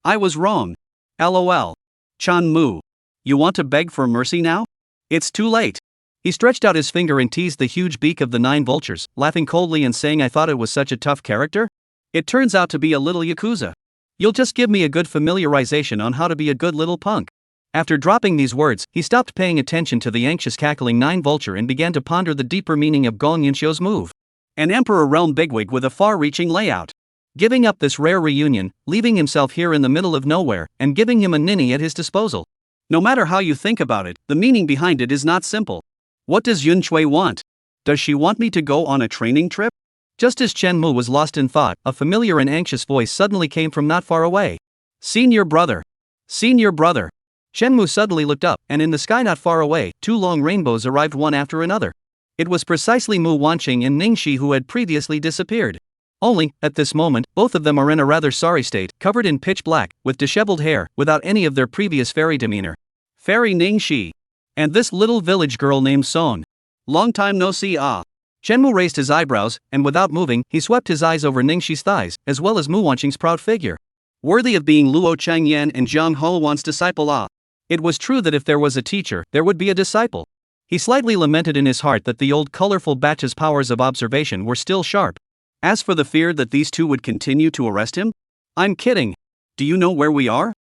I was wrong. LOL. Shenmue. You want to beg for mercy now? It's too late. He stretched out his finger and teased the huge beak of the 9 vultures, laughing coldly and saying I thought it was such a tough character? It turns out to be a little yakuza. You'll just give me a good familiarization on how to be a good little punk. After dropping these words, he stopped paying attention to the anxious cackling 9 vulture and began to ponder the deeper meaning of Gong Yunxiu's move. An Emperor Realm bigwig with a far-reaching layout. Giving up this rare reunion, leaving himself here in the middle of nowhere, and giving him a ninny at his disposal. No matter how you think about it, the meaning behind it is not simple. What does Yun Shui want? Does she want me to go on a training trip? Just as Shenmue was lost in thought, a familiar and anxious voice suddenly came from not far away. Senior brother. Senior brother. Shenmue suddenly looked up, and in the sky not far away, 2 long rainbows arrived one after another. It was precisely Mu Wanqing and Ningxi who had previously disappeared. Only, at this moment, both of them are in a rather sorry state, covered in pitch black, with disheveled hair, without any of their previous fairy demeanor. Fairy Ningxi. And this little village girl named Song. Long time no see ah. Shenmue raised his eyebrows, and without moving, he swept his eyes over Ningxi's thighs, as well as Mu Wanqing's proud figure. Worthy of being Luo Changyan and Zhang Houwan's disciple ah. It was true that if there was a teacher, there would be a disciple. He slightly lamented in his heart that the old colorful batch's powers of observation were still sharp. As for the fear that these two would continue to arrest him? I'm kidding. Do you know where we are?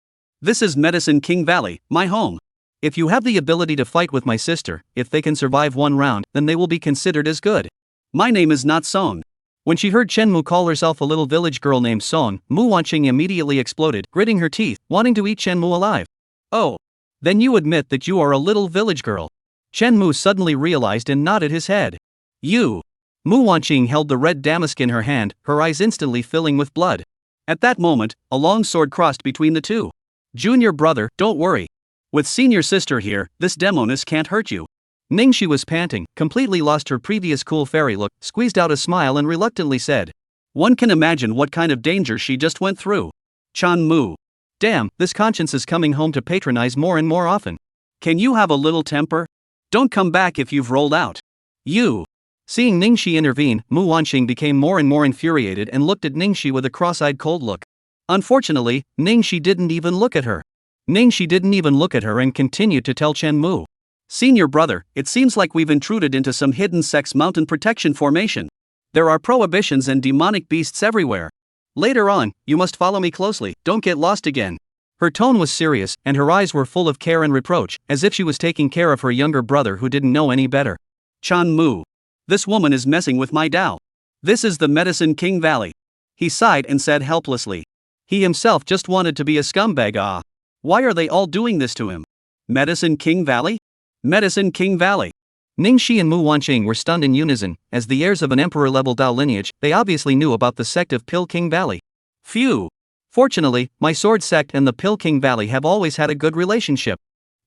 This is Medicine King Valley, my home. If you have the ability to fight with my sister, if they can survive 1 round, then they will be considered as good. My name is not Song. When she heard Shenmue call herself a little village girl named Song, Mu Wanqing immediately exploded, gritting her teeth, wanting to eat Shenmue alive. Oh. Then you admit that you are a little village girl. Shenmue suddenly realized and nodded his head. You. Mu Wanqing held the red damask in her hand, her eyes instantly filling with blood. At that moment, a long sword crossed between the two. Junior brother, don't worry. With senior sister here, this Demoness can't hurt you. Ningxi was panting, completely lost her previous cool fairy look, squeezed out a smile and reluctantly said. One can imagine what kind of danger she just went through. Shenmue. Damn, this conscience is coming home to patronize more and more often. Can you have a little temper? Don't come back if you've rolled out. You. Seeing Ningxi intervene, Mu Wanqing became more and more infuriated and looked at Ningxi with a cross-eyed cold look. Unfortunately, Ningxi didn't even look at her. Ningxi didn't even look at her and continued to tell Shenmue. Senior brother, it seems like we've intruded into some hidden sect's mountain protection formation. There are prohibitions and demonic beasts everywhere. Later on, you must follow me closely, don't get lost again. Her tone was serious, and her eyes were full of care and reproach, as if she was taking care of her younger brother who didn't know any better. Shenmue. This woman is messing with my Tao. This is the Medicine King Valley. He sighed and said helplessly. He himself just wanted to be a scumbag ah. Why are they all doing this to him? Medicine King Valley? Medicine King Valley. Ningxi and Mu Wanqing were stunned in unison. As the heirs of an emperor-level Dao lineage, they obviously knew about the sect of Pill King Valley. Phew. Fortunately, my sword sect and the Pill King Valley have always had a good relationship.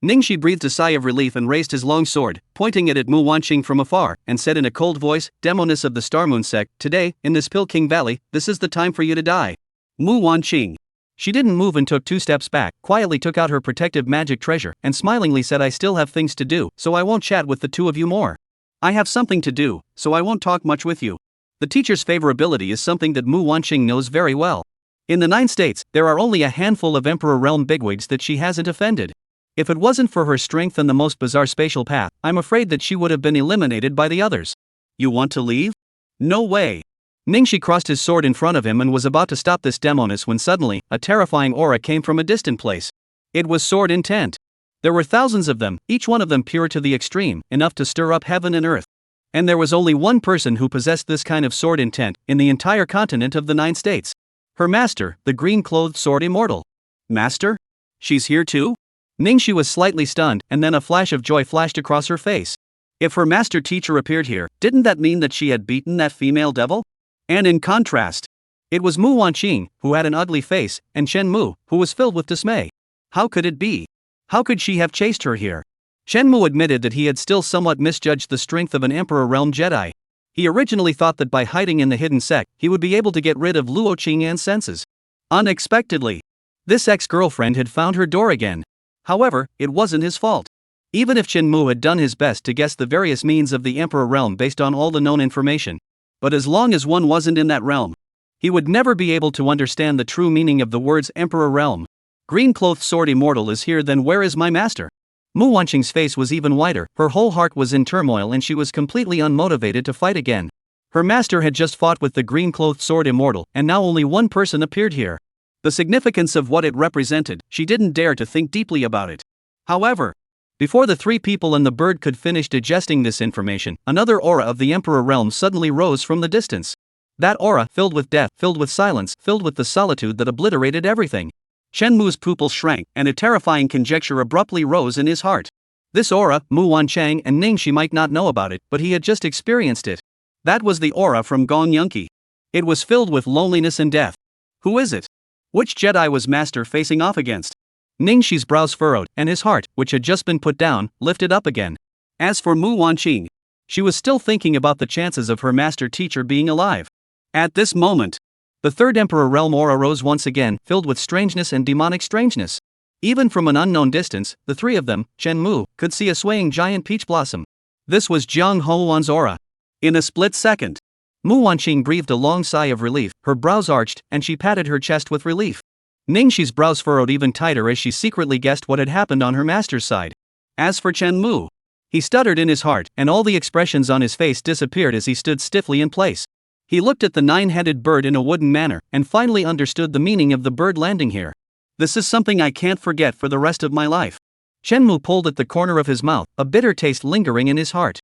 Ningxi breathed a sigh of relief and raised his long sword, pointing it at Mu Wanqing from afar, and said in a cold voice, Demoness of the Starmoon sect, today, in this Pill King Valley, this is the time for you to die. Mu Wanqing. She didn't move and took 2 steps back, quietly took out her protective magic treasure, and smilingly said, I still have things to do, so I won't chat with the two of you more. I have something to do, so I won't talk much with you. The teacher's favorability is something that Mu Wanqing knows very well. In the 9 states, there are only a handful of Emperor Realm bigwigs that she hasn't offended. If it wasn't for her strength and the most bizarre spatial path, I'm afraid that she would have been eliminated by the others. You want to leave? No way. Ningxi crossed his sword in front of him and was about to stop this Demoness when suddenly, a terrifying aura came from a distant place. It was sword intent. There were thousands of them, each one of them pure to the extreme, enough to stir up heaven and earth. And there was only one person who possessed this kind of sword intent, in the entire continent of the 9 states. Her master, the green-clothed sword immortal. Master? She's here too? Ningxi was slightly stunned, and then a flash of joy flashed across her face. If her master teacher appeared here, didn't that mean that she had beaten that female devil? And in contrast, it was Mu Wanqing, who had an ugly face, and Chen Mu, who was filled with dismay. How could it be? How could she have chased her here? Chen Mu admitted that he had still somewhat misjudged the strength of an Emperor Realm Jedi. He originally thought that by hiding in the hidden sect, he would be able to get rid of Luo Qingyan's senses. Unexpectedly, this ex-girlfriend had found her door again. However, it wasn't his fault. Even if Chen Mu had done his best to guess the various means of the Emperor Realm based on all the known information, but as long as one wasn't in that realm, he would never be able to understand the true meaning of the words Emperor Realm. Green-clothed sword immortal is here, then where is my master? Mu Wanqing's face was even whiter, her whole heart was in turmoil and she was completely unmotivated to fight again. Her master had just fought with the green-clothed sword immortal, and now only one person appeared here. The significance of what it represented, she didn't dare to think deeply about it. However, before the 3 people and the bird could finish digesting this information, another aura of the Emperor Realm suddenly rose from the distance. That aura, filled with death, filled with silence, filled with the solitude that obliterated everything. Chen Mu's pupils shrank, and a terrifying conjecture abruptly rose in his heart. This aura, Mu Wanqing and Ningxi might not know about it, but he had just experienced it. That was the aura from Gong Yunqi. It was filled with loneliness and death. Who is it? Which Jedi was Master facing off against? Ningxi's brows furrowed, and his heart, which had just been put down, lifted up again. As for Mu Wanqing, she was still thinking about the chances of her master teacher being alive. At this moment, the 3rd Emperor Realm aura rose once again, filled with strangeness and demonic strangeness. Even from an unknown distance, the 3 of them, Chen Mu, could see a swaying giant peach blossom. This was Jiang Houwan's aura. In a split second, Mu Wanqing breathed a long sigh of relief, her brows arched, and she patted her chest with relief. Ningxi's brows furrowed even tighter as she secretly guessed what had happened on her master's side. As for Chen Mu, he stuttered in his heart, and all the expressions on his face disappeared as he stood stiffly in place. He looked at the 9-headed bird in a wooden manner, and finally understood the meaning of the bird landing here. This is something I can't forget for the rest of my life. Chen Mu pulled at the corner of his mouth, a bitter taste lingering in his heart.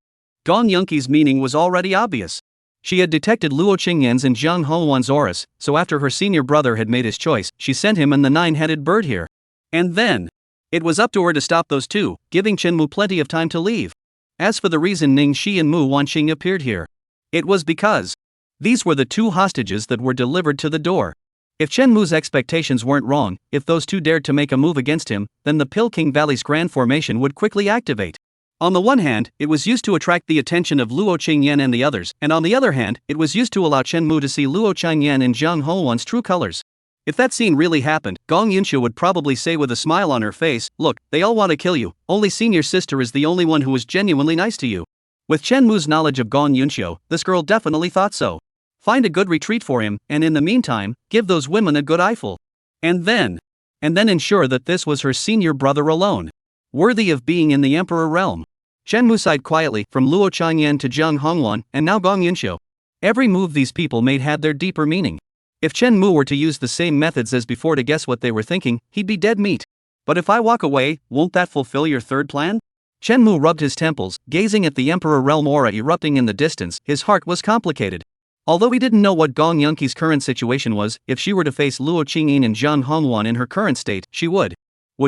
Gong Yunqi's meaning was already obvious. She had detected Luo Qingyan's and Jiang Houwan's auras, so after her senior brother had made his choice, she sent him and the 9-headed bird here. And then, it was up to her to stop those 2, giving Chen Mu plenty of time to leave. As for the reason Ningxi and Mu Wanqing appeared here, it was because these were the 2 hostages that were delivered to the door. If Chen Mu's expectations weren't wrong, if those 2 dared to make a move against him, then the Pill King Valley's grand formation would quickly activate. On the one hand, it was used to attract the attention of Luo Qingyan and the others, and on the other hand, it was used to allow Chen Mu to see Luo Qingyan and Jiang Houwan's true colors. If that scene really happened, Gong Yunqiu would probably say with a smile on her face, look, they all want to kill you, only senior sister is the only one who is genuinely nice to you. With Chen Mu's knowledge of Gong Yunqiu, this girl definitely thought so. Find a good retreat for him, and in the meantime, give those women a good eyeful. And then ensure that this was her senior brother alone, worthy of being in the Emperor Realm. Chen Mu sighed quietly, from Luo Qingyan to Jiang Hongwan, and now Gong Yunqiu. Every move these people made had their deeper meaning. If Chen Mu were to use the same methods as before to guess what they were thinking, he'd be dead meat. But if I walk away, won't that fulfill your 3rd plan? Chen Mu rubbed his temples, gazing at the Emperor Realm aura erupting in the distance. His heart was complicated. Although he didn't know what Gong Yunqi's current situation was, if she were to face Luo Qingyan and Jiang Hongwan in her current state, she would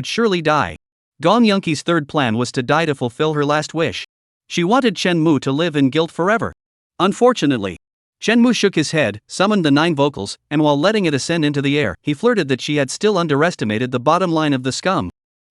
surely die. Gong Yunqi's 3rd plan was to die to fulfill her last wish. She wanted Chen Mu to live in guilt forever. Unfortunately, Shenmue shook his head, summoned the 9 vocals, and while letting it ascend into the air, he flirted that she had still underestimated the bottom line of the scum.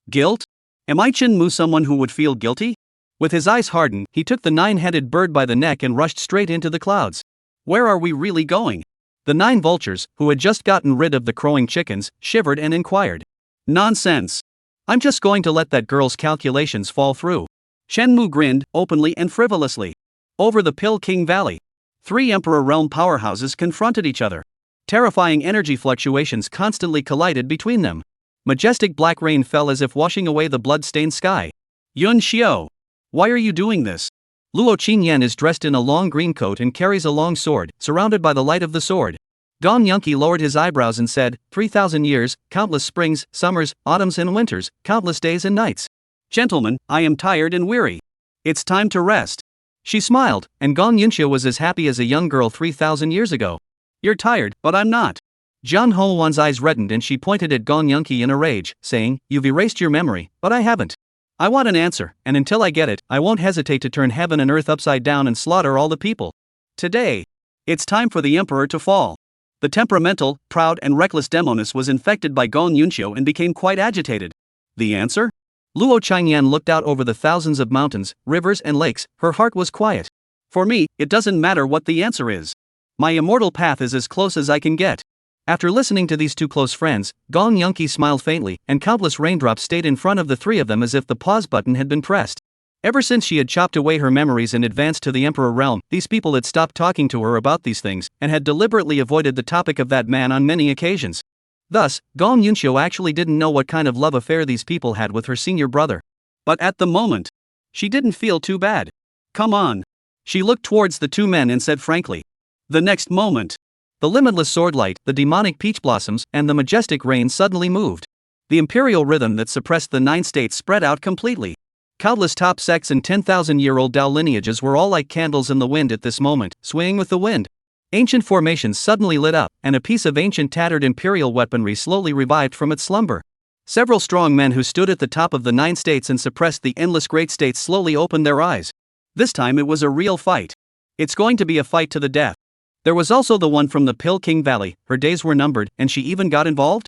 Guilt? Am I Shenmue someone who would feel guilty? With his eyes hardened, he took the 9-headed bird by the neck and rushed straight into the clouds. Where are we really going? The 9 vultures, who had just gotten rid of the crowing chickens, shivered and inquired. Nonsense. I'm just going to let that girl's calculations fall through. Shenmue grinned, openly and frivolously. Over the Pill King Valley, 3 Emperor Realm powerhouses confronted each other. Terrifying energy fluctuations constantly collided between them. Majestic black rain fell as if washing away the blood-stained sky. Yun Xiao. Why are you doing this? Luo Qingyan is dressed in a long green coat and carries a long sword, surrounded by the light of the sword. Gong Yunqi lowered his eyebrows and said, 3,000 years, countless springs, summers, autumns and winters, countless days and nights. Gentlemen, I am tired and weary. It's time to rest. She smiled, and Gong Yunxia was as happy as a young girl 3,000 years ago. You're tired, but I'm not. Jian Hongwan's eyes reddened and she pointed at Gong Yunqi in a rage, saying, You've erased your memory, but I haven't. I want an answer, and until I get it, I won't hesitate to turn heaven and earth upside down and slaughter all the people. Today, it's time for the emperor to fall. The temperamental, proud and reckless Demoness was infected by Gong Yunxiu and became quite agitated. The answer? Luo Qingyan looked out over the thousands of mountains, rivers and lakes. Her heart was quiet. For me, it doesn't matter what the answer is. My immortal path is as close as I can get. After listening to these 2 close friends, Gong Yunqi smiled faintly, and countless raindrops stayed in front of the 3 of them as if the pause button had been pressed. Ever since she had chopped away her memories and advanced to the Emperor Realm, these people had stopped talking to her about these things, and had deliberately avoided the topic of that man on many occasions. Thus, Gong Yunxiu actually didn't know what kind of love affair these people had with her senior brother. But at the moment, she didn't feel too bad. Come on. She looked towards the 2 men and said frankly. The next moment, the limitless swordlight, the demonic peach blossoms, and the majestic rain suddenly moved. The imperial rhythm that suppressed the 9 states spread out completely. Countless top sects and 10,000-year-old Dao lineages were all like candles in the wind at this moment, swaying with the wind. Ancient formations suddenly lit up, and a piece of ancient tattered imperial weaponry slowly revived from its slumber. Several strong men who stood at the top of the 9 states and suppressed the endless great states slowly opened their eyes. This time it was a real fight. It's going to be a fight to the death. There was also the one from the Pill King Valley. Her days were numbered, and she even got involved?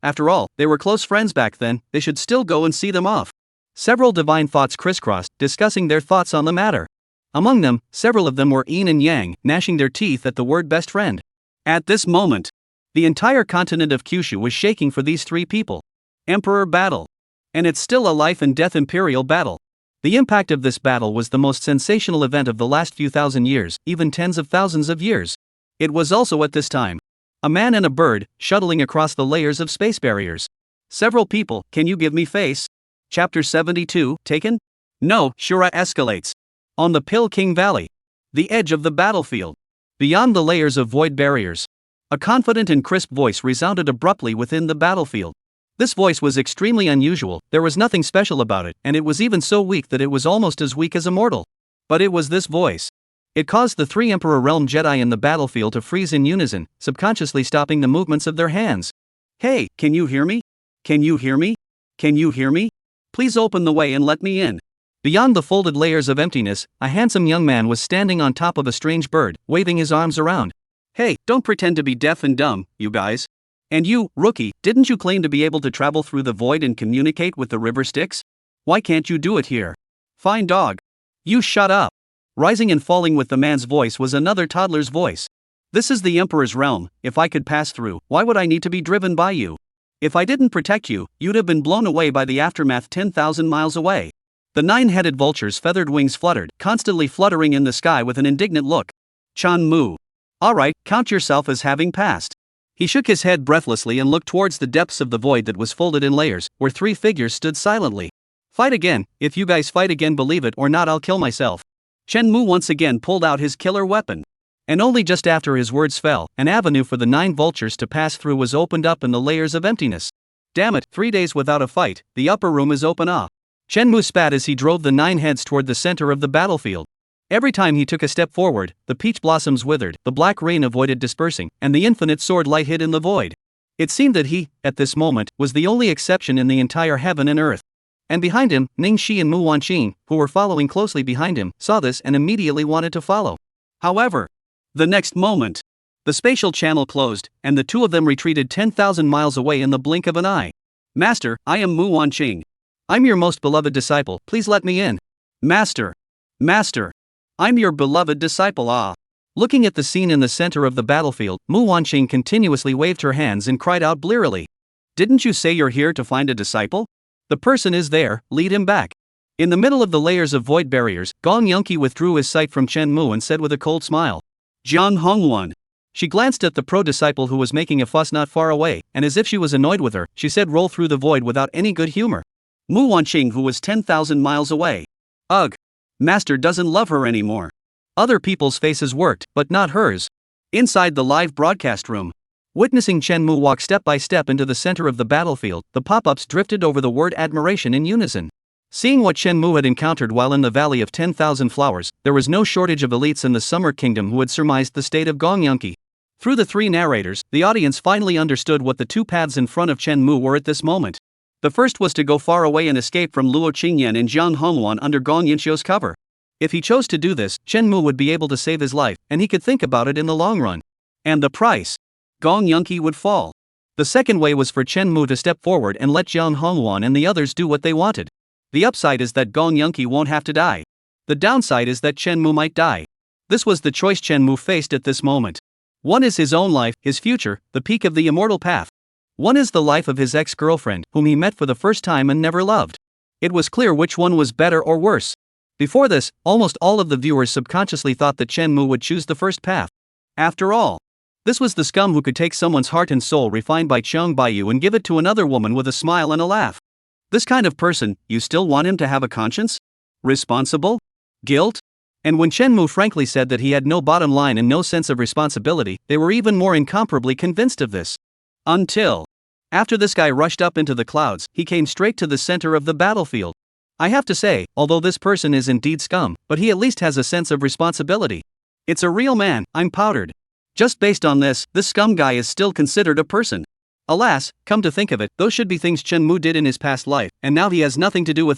After all, they were close friends back then, they should still go and see them off. Several divine thoughts crisscrossed, discussing their thoughts on the matter. Among them, several of them were yin and yang, gnashing their teeth at the word best friend. At this moment, the entire continent of Kyushu was shaking for these 3 people. Emperor battle. And it's still a life and death imperial battle. The impact of this battle was the most sensational event of the last few thousand years, even tens of thousands of years. It was also at this time. A man and a bird, shuttling across the layers of space barriers. Several people, can you give me face? Chapter 72, taken? No, Shura escalates. On the Pill King Valley. The edge of the battlefield. Beyond the layers of void barriers. A confident and crisp voice resounded abruptly within the battlefield. This voice was extremely unusual, there was nothing special about it, and it was even so weak that it was almost as weak as a mortal. But it was this voice. It caused the 3 Emperor Realm Jedi in the battlefield to freeze in unison, subconsciously stopping the movements of their hands. Hey, can you hear me? Can you hear me? Can you hear me? Please open the way and let me in. Beyond the folded layers of emptiness, a handsome young man was standing on top of a strange bird, waving his arms around. Hey, don't pretend to be deaf and dumb, you guys. And you, rookie, didn't you claim to be able to travel through the void and communicate with the river Styx? Why can't you do it here? Fine dog. You shut up. Rising and falling with the man's voice was another toddler's voice. This is the Emperor's realm. If I could pass through, why would I need to be driven by you? If I didn't protect you, you'd have been blown away by the aftermath 10,000 miles away. The 9-headed vulture's feathered wings fluttered, constantly fluttering in the sky with an indignant look. Chan Mu. Alright, count yourself as having passed. He shook his head breathlessly and looked towards the depths of the void that was folded in layers, where 3 figures stood silently. Fight again, if you guys fight again, believe it or not, I'll kill myself. Chen Mu once again pulled out his killer weapon. And only just after his words fell, an avenue for the 9 vultures to pass through was opened up in the layers of emptiness. Damn it, 3 days without a fight, the upper room is open. Shenmue spat as he drove the 9 heads toward the center of the battlefield. Every time he took a step forward, the peach blossoms withered, the black rain avoided dispersing, and the infinite sword light hid in the void. It seemed that he, at this moment, was the only exception in the entire heaven and earth. And behind him, Ning Shi and Mu Wanqing, who were following closely behind him, saw this and immediately wanted to follow. However, The next moment, the spatial channel closed, and the two of them retreated 10,000 miles away in the blink of an eye. Master, I am Mu Wanqing. I'm your most beloved disciple, please let me in. Master. Master. I'm your beloved disciple, ah. Looking at the scene in the center of the battlefield, Mu Wanqing continuously waved her hands and cried out blearily. Didn't you say you're here to find a disciple? The person is there, lead him back. In the middle of the layers of void barriers, Gong Yunqi withdrew his sight from Chen Mu and said with a cold smile. Jiang Hongwan. She glanced at the pro-disciple who was making a fuss not far away, and as if she was annoyed with her, she said roll through the void without any good humor. Mu Wanqing who was 10,000 miles away. Ugh. Master doesn't love her anymore. Other people's faces worked, but not hers. Inside the live broadcast room, witnessing Chen Mu walk step by step into the center of the battlefield, the pop-ups drifted over the word admiration in unison. Seeing what Chen Mu had encountered while in the Valley of 10,000 Flowers, there was no shortage of elites in the Summer Kingdom who had surmised the state of Gong Yunqi. Through the three narrators, the audience finally understood what the two paths in front of Chen Mu were at this moment. The first was to go far away and escape from Luo Qingyan and Jiang Hongwan under Gong Yunqiu's cover. If he chose to do this, Chen Mu would be able to save his life, and he could think about it in the long run. And the price? Gong Yunqi would fall. The second way was for Chen Mu to step forward and let Jiang Hongwan and the others do what they wanted. The upside is that Gong Yunqi won't have to die. The downside is that Chen Mu might die. This was the choice Chen Mu faced at this moment. One is his own life, his future, the peak of the immortal path. One is the life of his ex-girlfriend, whom he met for the first time and never loved. It was clear which one was better or worse. Before this, almost all of the viewers subconsciously thought that Chen Mu would choose the first path. After all, this was the scum who could take someone's heart and soul refined by Cheong Baiyu and give it to another woman with a smile and a laugh. This kind of person, you still want him to have a conscience? Responsible? Guilt? And when Chen Mu frankly said that he had no bottom line and no sense of responsibility, they were even more incomparably convinced of this. Until, after this guy rushed up into the clouds, he came straight to the center of the battlefield. I have to say, although this person is indeed scum, but he at least has a sense of responsibility. It's a real man, I'm powdered. Just based on this scum guy is still considered a person. Alas, come to think of it, those should be things Chen Mu did in his past life, and now he has nothing to do with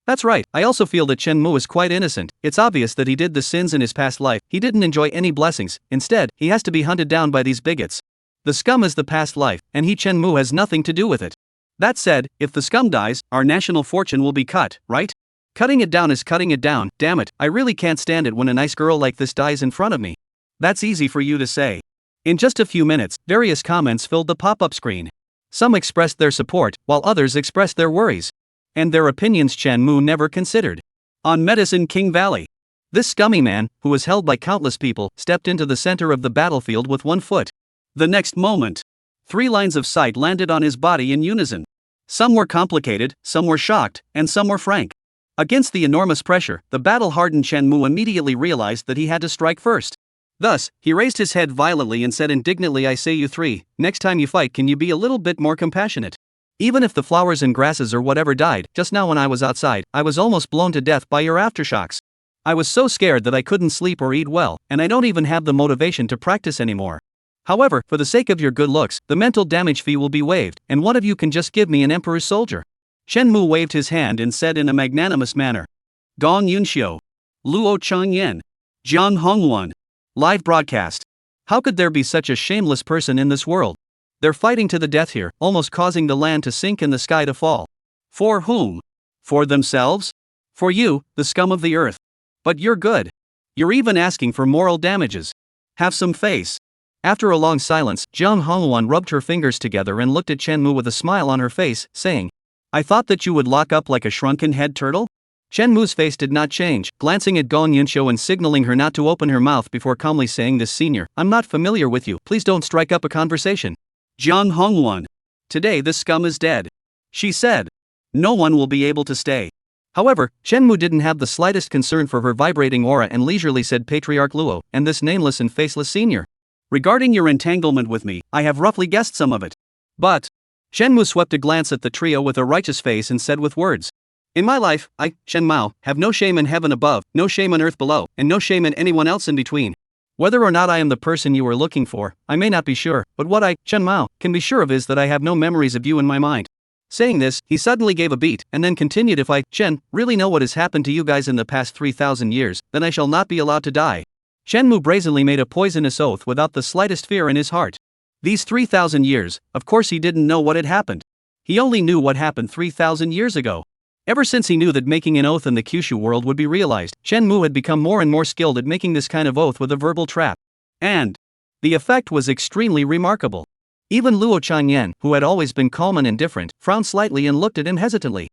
That's right, I also feel that Chen Mu is quite innocent. It's obvious that he did the sins in his past life, he didn't enjoy any blessings, instead, he has to be hunted down by these bigots. The scum is the past life, and he Chen Mu has nothing to do with it. That said, if the scum dies, our national fortune will be cut, right? Cutting it down is cutting it down, damn it, I really can't stand it when a nice girl like this dies in front of me. That's easy for you to say. In just a few minutes, various comments filled the pop-up screen. Some expressed their support, while others expressed their worries. And their opinions Chen Mu never considered. On Medicine King Valley, this scummy man, who was held by countless people, stepped into the center of the battlefield with one foot. The next moment, 3 lines of sight landed on his body in unison. Some were complicated, some were shocked, and some were frank. Against the enormous pressure, the battle-hardened Chen Mu immediately realized that he had to strike first. Thus, he raised his head violently and said indignantly, I say you 3, next time you fight can you be a little bit more compassionate? Even if the flowers and grasses or whatever died, just now when I was outside, I was almost blown to death by your aftershocks. I was so scared that I couldn't sleep or eat well, and I don't even have the motivation to practice anymore. However, for the sake of your good looks, the mental damage fee will be waived, and one of you can just give me an emperor's soldier. Chen Mu waved his hand and said in a magnanimous manner. Gong Yunqiu. Luo Changyan. Jiang Hongwan. Live broadcast. How could there be such a shameless person in this world? They're fighting to the death here, almost causing the land to sink and the sky to fall. For whom? For themselves? For you, the scum of the earth. But you're good. You're even asking for moral damages. Have some face. After a long silence, Jiang Hongwan rubbed her fingers together and looked at Chen Mu with a smile on her face, saying, I thought that you would lock up like a shrunken head turtle? Chen Mu's face did not change, glancing at Gong Yunqiu and signaling her not to open her mouth before calmly saying, this senior, I'm not familiar with you, please don't strike up a conversation. Jiang Hongwan. Today this scum is dead. She said. No one will be able to stay. However, Chen Mu didn't have the slightest concern for her vibrating aura and leisurely said Patriarch Luo, and this nameless and faceless senior. Regarding your entanglement with me, I have roughly guessed some of it. But, Chen Mu swept a glance at the trio with a righteous face and said with words. In my life, I, Chen Mao, have no shame in heaven above, no shame on earth below, and no shame in anyone else in between. Whether or not I am the person you are looking for, I may not be sure, but what I, Chen Mao, can be sure of is that I have no memories of you in my mind. Saying this, he suddenly gave a beat, and then continued, if I, Chen, really know what has happened to you guys in the past 3,000 years, then I shall not be allowed to die. Shenmue brazenly made a poisonous oath without the slightest fear in his heart. These 3,000 years, of course he didn't know what had happened. He only knew what happened 3,000 years ago. Ever since he knew that making an oath in the Kyushu world would be realized, Shenmue had become more and more skilled at making this kind of oath with a verbal trap. And the effect was extremely remarkable. Even Luo Changyan, who had always been calm and indifferent, frowned slightly and looked at him hesitantly.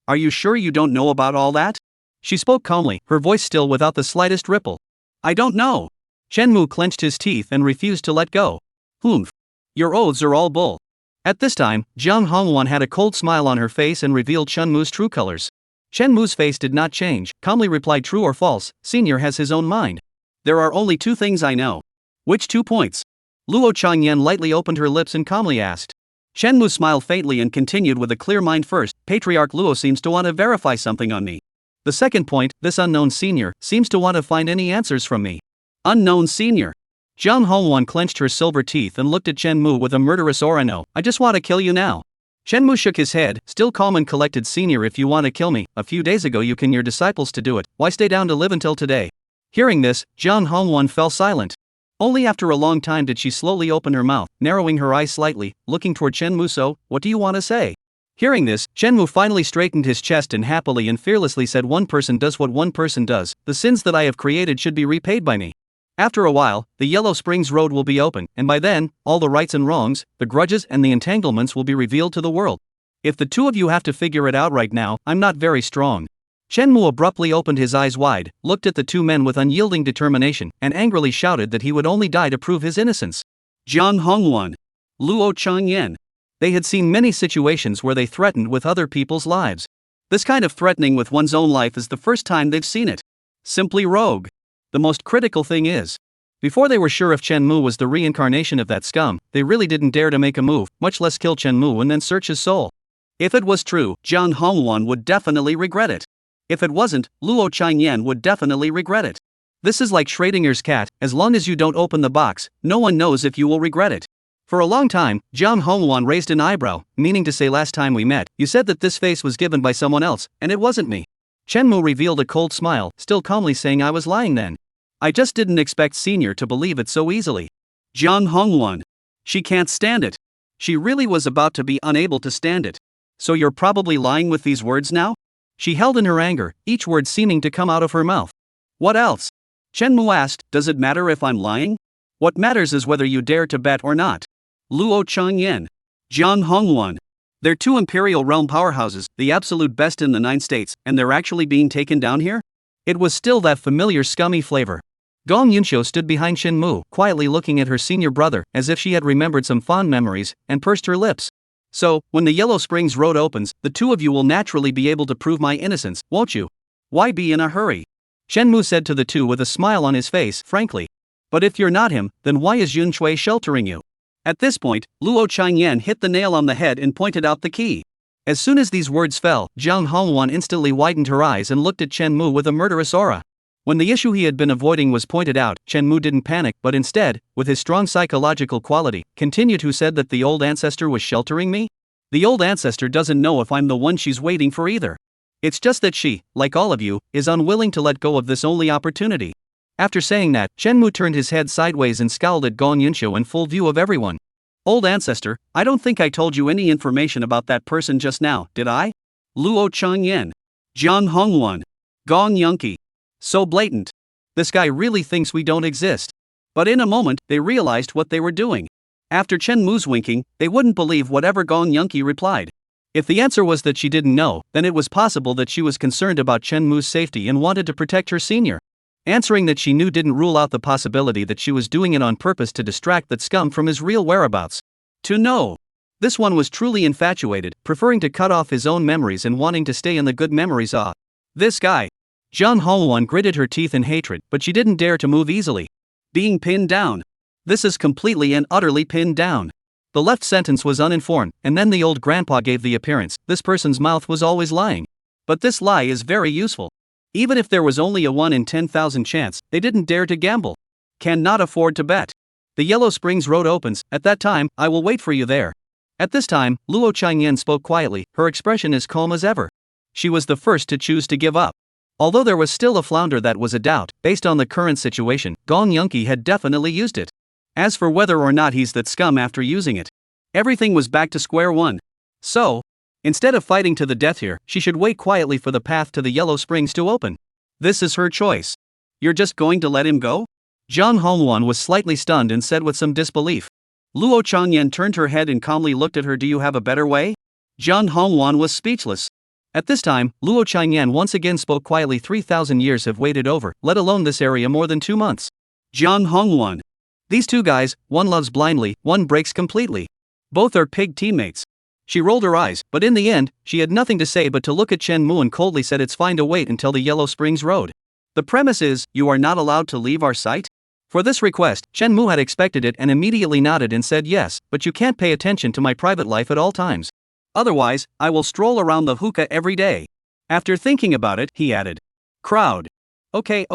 Are you sure you don't know about all that? She spoke calmly, her voice still without the slightest ripple. I don't know. Shenmue clenched his teeth and refused to let go. Humph. Your oaths are all bull. At this time, Jiang Hongwan had a cold smile on her face and revealed Shenmue's true colors. Shenmue's face did not change, calmly replied true or false, senior has his own mind. There are only 2 things I know. Which 2 points? Luo Changyan lightly opened her lips and calmly asked. Shenmue smiled faintly and continued with a clear mind. First, Patriarch Luo seems to want to verify something on me. The second point, this unknown senior seems to want to find any answers from me. Unknown senior. Jiang Hongwan clenched her silver teeth and looked at Shenmue with a murderous aura. No, I just want to kill you now. Shenmue shook his head, still calm and collected. Senior, if you want to kill me, a few days ago you can your disciples to do it, why stay down to live until today? Hearing this, Jiang Hongwan fell silent. Only after a long time did she slowly open her mouth, narrowing her eyes slightly, looking toward Shenmue. So, what do you want to say? Hearing this, Shenmue finally straightened his chest and happily and fearlessly said, one person does what one person does, the sins that I have created should be repaid by me. After a while, the Yellow Springs Road will be open, and by then, all the rights and wrongs, the grudges and the entanglements will be revealed to the world. If the 2 of you have to figure it out right now, I'm not very strong. Shenmue abruptly opened his eyes wide, looked at the 2 men with unyielding determination, and angrily shouted that he would only die to prove his innocence. Jiang Hongwan. Luo Changyan. They had seen many situations where they threatened with other people's lives. This kind of threatening with one's own life is the first time they've seen it. Simply rogue. The most critical thing is, before they were sure if Shenmue was the reincarnation of that scum, they really didn't dare to make a move, much less kill Shenmue and then search his soul. If it was true, Jiang Hongwan would definitely regret it. If it wasn't, Luo Changyan would definitely regret it. This is like Schrodinger's cat, as long as you don't open the box, no one knows if you will regret it. For a long time, Jiang Hongwan raised an eyebrow, meaning to say, last time we met, you said that this face was given by someone else, and it wasn't me. Shenmue revealed a cold smile, still calmly saying, I was lying then. I just didn't expect senior to believe it so easily. Jiang Hongwan. She can't stand it. She really was about to be unable to stand it. So you're probably lying with these words now? She held in her anger, each word seeming to come out of her mouth. What else? Shenmue asked, does it matter if I'm lying? What matters is whether you dare to bet or not. Luo Changyan. Jiang Hongwan. They're 2 Imperial Realm powerhouses, the absolute best in the 9 states, and they're actually being taken down here? It was still that familiar scummy flavor. Gong Yunxiu stood behind Shenmue, quietly looking at her senior brother, as if she had remembered some fond memories, and pursed her lips. So, when the Yellow Springs Road opens, the 2 of you will naturally be able to prove my innocence, won't you? Why be in a hurry? Shenmue said to the 2 with a smile on his face, frankly. But if you're not him, then why is Yun Shui sheltering you? At this point, Luo Changyan hit the nail on the head and pointed out the key. As soon as these words fell, Jiang Hongwan instantly widened her eyes and looked at Shenmue with a murderous aura. When the issue he had been avoiding was pointed out, Shenmue didn't panic but instead, with his strong psychological quality, continued. Who said that the old ancestor was sheltering me? The old ancestor doesn't know if I'm the one she's waiting for either. It's just that she, like all of you, is unwilling to let go of this only opportunity. After saying that, Shenmue turned his head sideways and scowled at Gong Yunxiu in full view of everyone. Old ancestor, I don't think I told you any information about that person just now, did I? Luo Changyan. Jiang Hongwan. Gong Yunqi. So blatant. This guy really thinks we don't exist. But in a moment, they realized what they were doing. After Shenmue's winking, they wouldn't believe whatever Gong Yunqi replied. If the answer was that she didn't know, then it was possible that she was concerned about Shenmue's safety and wanted to protect her senior. Answering that she knew didn't rule out the possibility that she was doing it on purpose to distract that scum from his real whereabouts. To know. This one was truly infatuated, preferring to cut off his own memories and wanting to stay in the good memories. This guy. Jiang Hongwan gritted her teeth in hatred, but she didn't dare to move easily. Being pinned down. This is completely and utterly pinned down. The left sentence was uninformed, and then the old grandpa gave the appearance, this person's mouth was always lying. But this lie is very useful. Even if there was only a 1 in 10,000 chance, they didn't dare to gamble. Cannot afford to bet. The Yellow Springs Road opens, at that time, I will wait for you there. At this time, Luo Changyan spoke quietly, her expression as calm as ever. She was the first to choose to give up. Although there was still a flounder that was a doubt, based on the current situation, Gong Yunki had definitely used it. As for whether or not he's that scum after using it, everything was back to square one. So, instead of fighting to the death here, she should wait quietly for the path to the Yellow Springs to open. This is her choice. You're just going to let him go? Zhang Hongwan was slightly stunned and said with some disbelief. Luo Changyan turned her head and calmly looked at her. Do you have a better way? Zhang Hongwan was speechless. At this time, Luo Changyan once again spoke quietly. 3,000 years have waited over, let alone this area more than 2 months. Zhang Hongwan. These two guys, one loves blindly, one breaks completely. Both are pig teammates. She rolled her eyes, but in the end, she had nothing to say but to look at Chen Mu and coldly said it's fine to wait until the Yellow Springs Road. The premise is, you are not allowed to leave our site? For this request, Chen Mu had expected it and immediately nodded and said yes, but you can't pay attention to my private life at all times. Otherwise, I will stroll around the hookah every day. After thinking about it, he added. Crowd. Okay.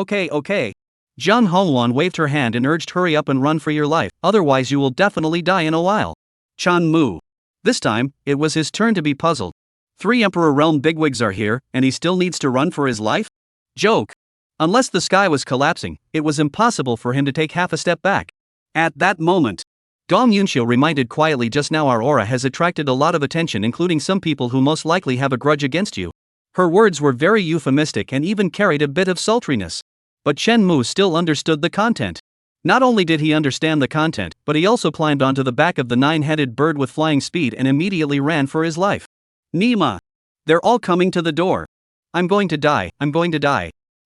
Zhang Hongwan waved her hand and urged hurry up and run for your life, otherwise you will definitely die in a while. Chan Mu. This time, it was his turn to be puzzled. 3 Emperor Realm bigwigs are here, and he still needs to run for his life? Joke. Unless the sky was collapsing, it was impossible for him to take half a step back. At that moment, Gong Yunxiu reminded quietly, just now our aura has attracted a lot of attention, including some people who most likely have a grudge against you. Her words were very euphemistic and even carried a bit of sultriness. But Chen Mu still understood the content. Not only did he understand the content, but he also climbed onto the back of the 9-headed bird with flying speed and immediately ran for his life. Nima! They're all coming to the door. I'm going to die.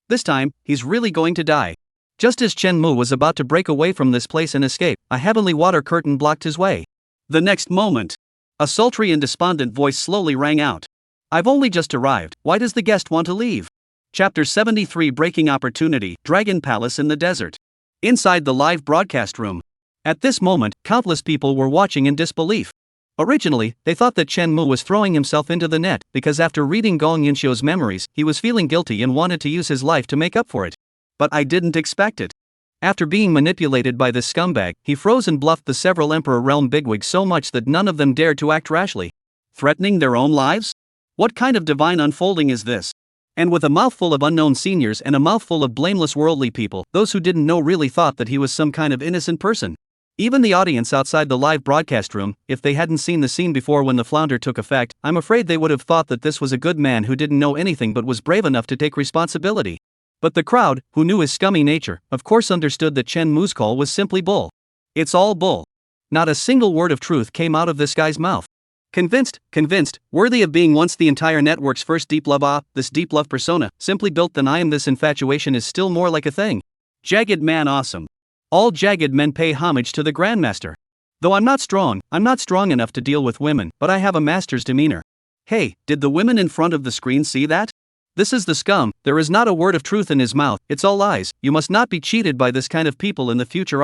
This time, he's really going to die. Just as Chen Mu was about to break away from this place and escape, a heavenly water curtain blocked his way. The next moment, a sultry and despondent voice slowly rang out. I've only just arrived, why does the guest want to leave? Chapter 73 Breaking Opportunity, Dragon Palace in the Desert. Inside the live broadcast room. At this moment, countless people were watching in disbelief. Originally, they thought that Chen Mu was throwing himself into the net, because after reading Gong Yunxiu's memories, he was feeling guilty and wanted to use his life to make up for it. But I didn't expect it. After being manipulated by this scumbag, he froze and bluffed the several Emperor Realm bigwigs so much that none of them dared to act rashly. Threatening their own lives? What kind of divine unfolding is this? And with a mouthful of unknown seniors and a mouthful of blameless worldly people, those who didn't know really thought that he was some kind of innocent person. Even the audience outside the live broadcast room, if they hadn't seen the scene before when the flounder took effect, I'm afraid they would have thought that this was a good man who didn't know anything but was brave enough to take responsibility. But the crowd, who knew his scummy nature, of course understood that Chen Mu's call was simply bull. It's all bull. Not a single word of truth came out of this guy's mouth. Convinced, worthy of being once the entire network's first deep love this deep love persona, simply built then I am this infatuation is still more like a thing. Jagged man awesome. All jagged men pay homage to the Grandmaster. Though I'm not strong enough to deal with women, but I have a master's demeanor. Hey, did the women in front of the screen see that? This is the scum, there is not a word of truth in his mouth, it's all lies, you must not be cheated by this kind of people in the future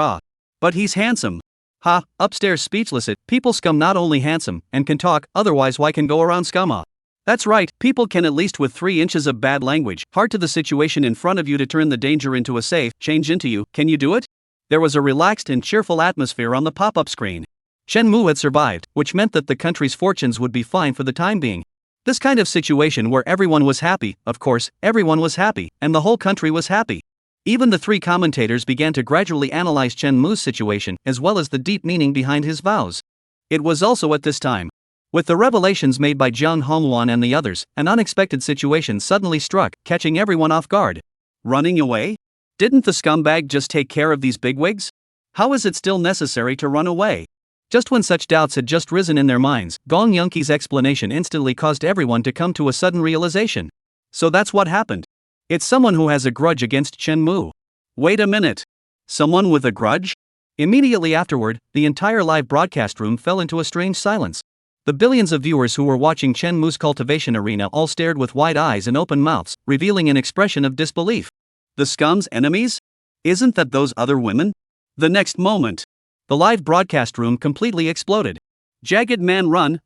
But he's handsome. Ha, upstairs speechless people scum not only handsome, and can talk, otherwise why can go around scum That's right, people can at least with 3 inches of bad language, hard to the situation in front of you to turn the danger into a safe, change into you, can you do it? There was a relaxed and cheerful atmosphere on the pop-up screen. Chen Mu had survived, which meant that the country's fortunes would be fine for the time being. This kind of situation where everyone was happy, of course, everyone was happy, and the whole country was happy. Even the 3 commentators began to gradually analyze Chen Mu's situation, as well as the deep meaning behind his vows. It was also at this time, with the revelations made by Zhang Hongwan and the others, an unexpected situation suddenly struck, catching everyone off guard. Running away? Didn't the scumbag just take care of these bigwigs? How is it still necessary to run away? Just when such doubts had just risen in their minds, Gong Yunqi's explanation instantly caused everyone to come to a sudden realization. So that's what happened. It's someone who has a grudge against Chen Mu. Wait a minute. Someone with a grudge? Immediately afterward, the entire live broadcast room fell into a strange silence. The billions of viewers who were watching Chen Mu's cultivation arena all stared with wide eyes and open mouths, revealing an expression of disbelief. The scum's enemies? Isn't that those other women? The next moment, the live broadcast room completely exploded. Jagged man run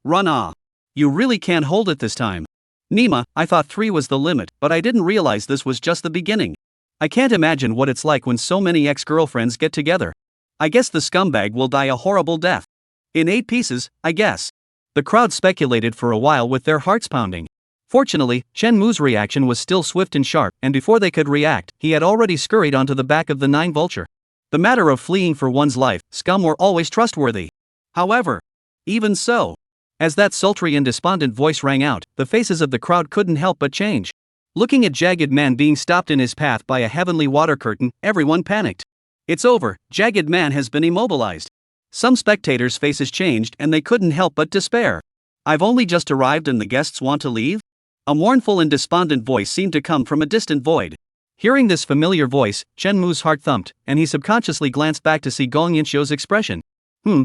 You really can't hold it this time. Nima, I thought 3 was the limit, but I didn't realize this was just the beginning. I can't imagine what it's like when so many ex-girlfriends get together. I guess the scumbag will die a horrible death. In 8 pieces, I guess. The crowd speculated for a while with their hearts pounding. Fortunately, Chen Mu's reaction was still swift and sharp, and before they could react, he had already scurried onto the back of the Nine Vulture. The matter of fleeing for one's life, scum were always trustworthy. However, even so, as that sultry and despondent voice rang out, the faces of the crowd couldn't help but change. Looking at Jagged Man being stopped in his path by a heavenly water curtain, everyone panicked. It's over, Jagged Man has been immobilized. Some spectators' faces changed and they couldn't help but despair. I've only just arrived and the guests want to leave? A mournful and despondent voice seemed to come from a distant void. Hearing this familiar voice, Chen Mu's heart thumped, and he subconsciously glanced back to see Gong Yinxiu's expression.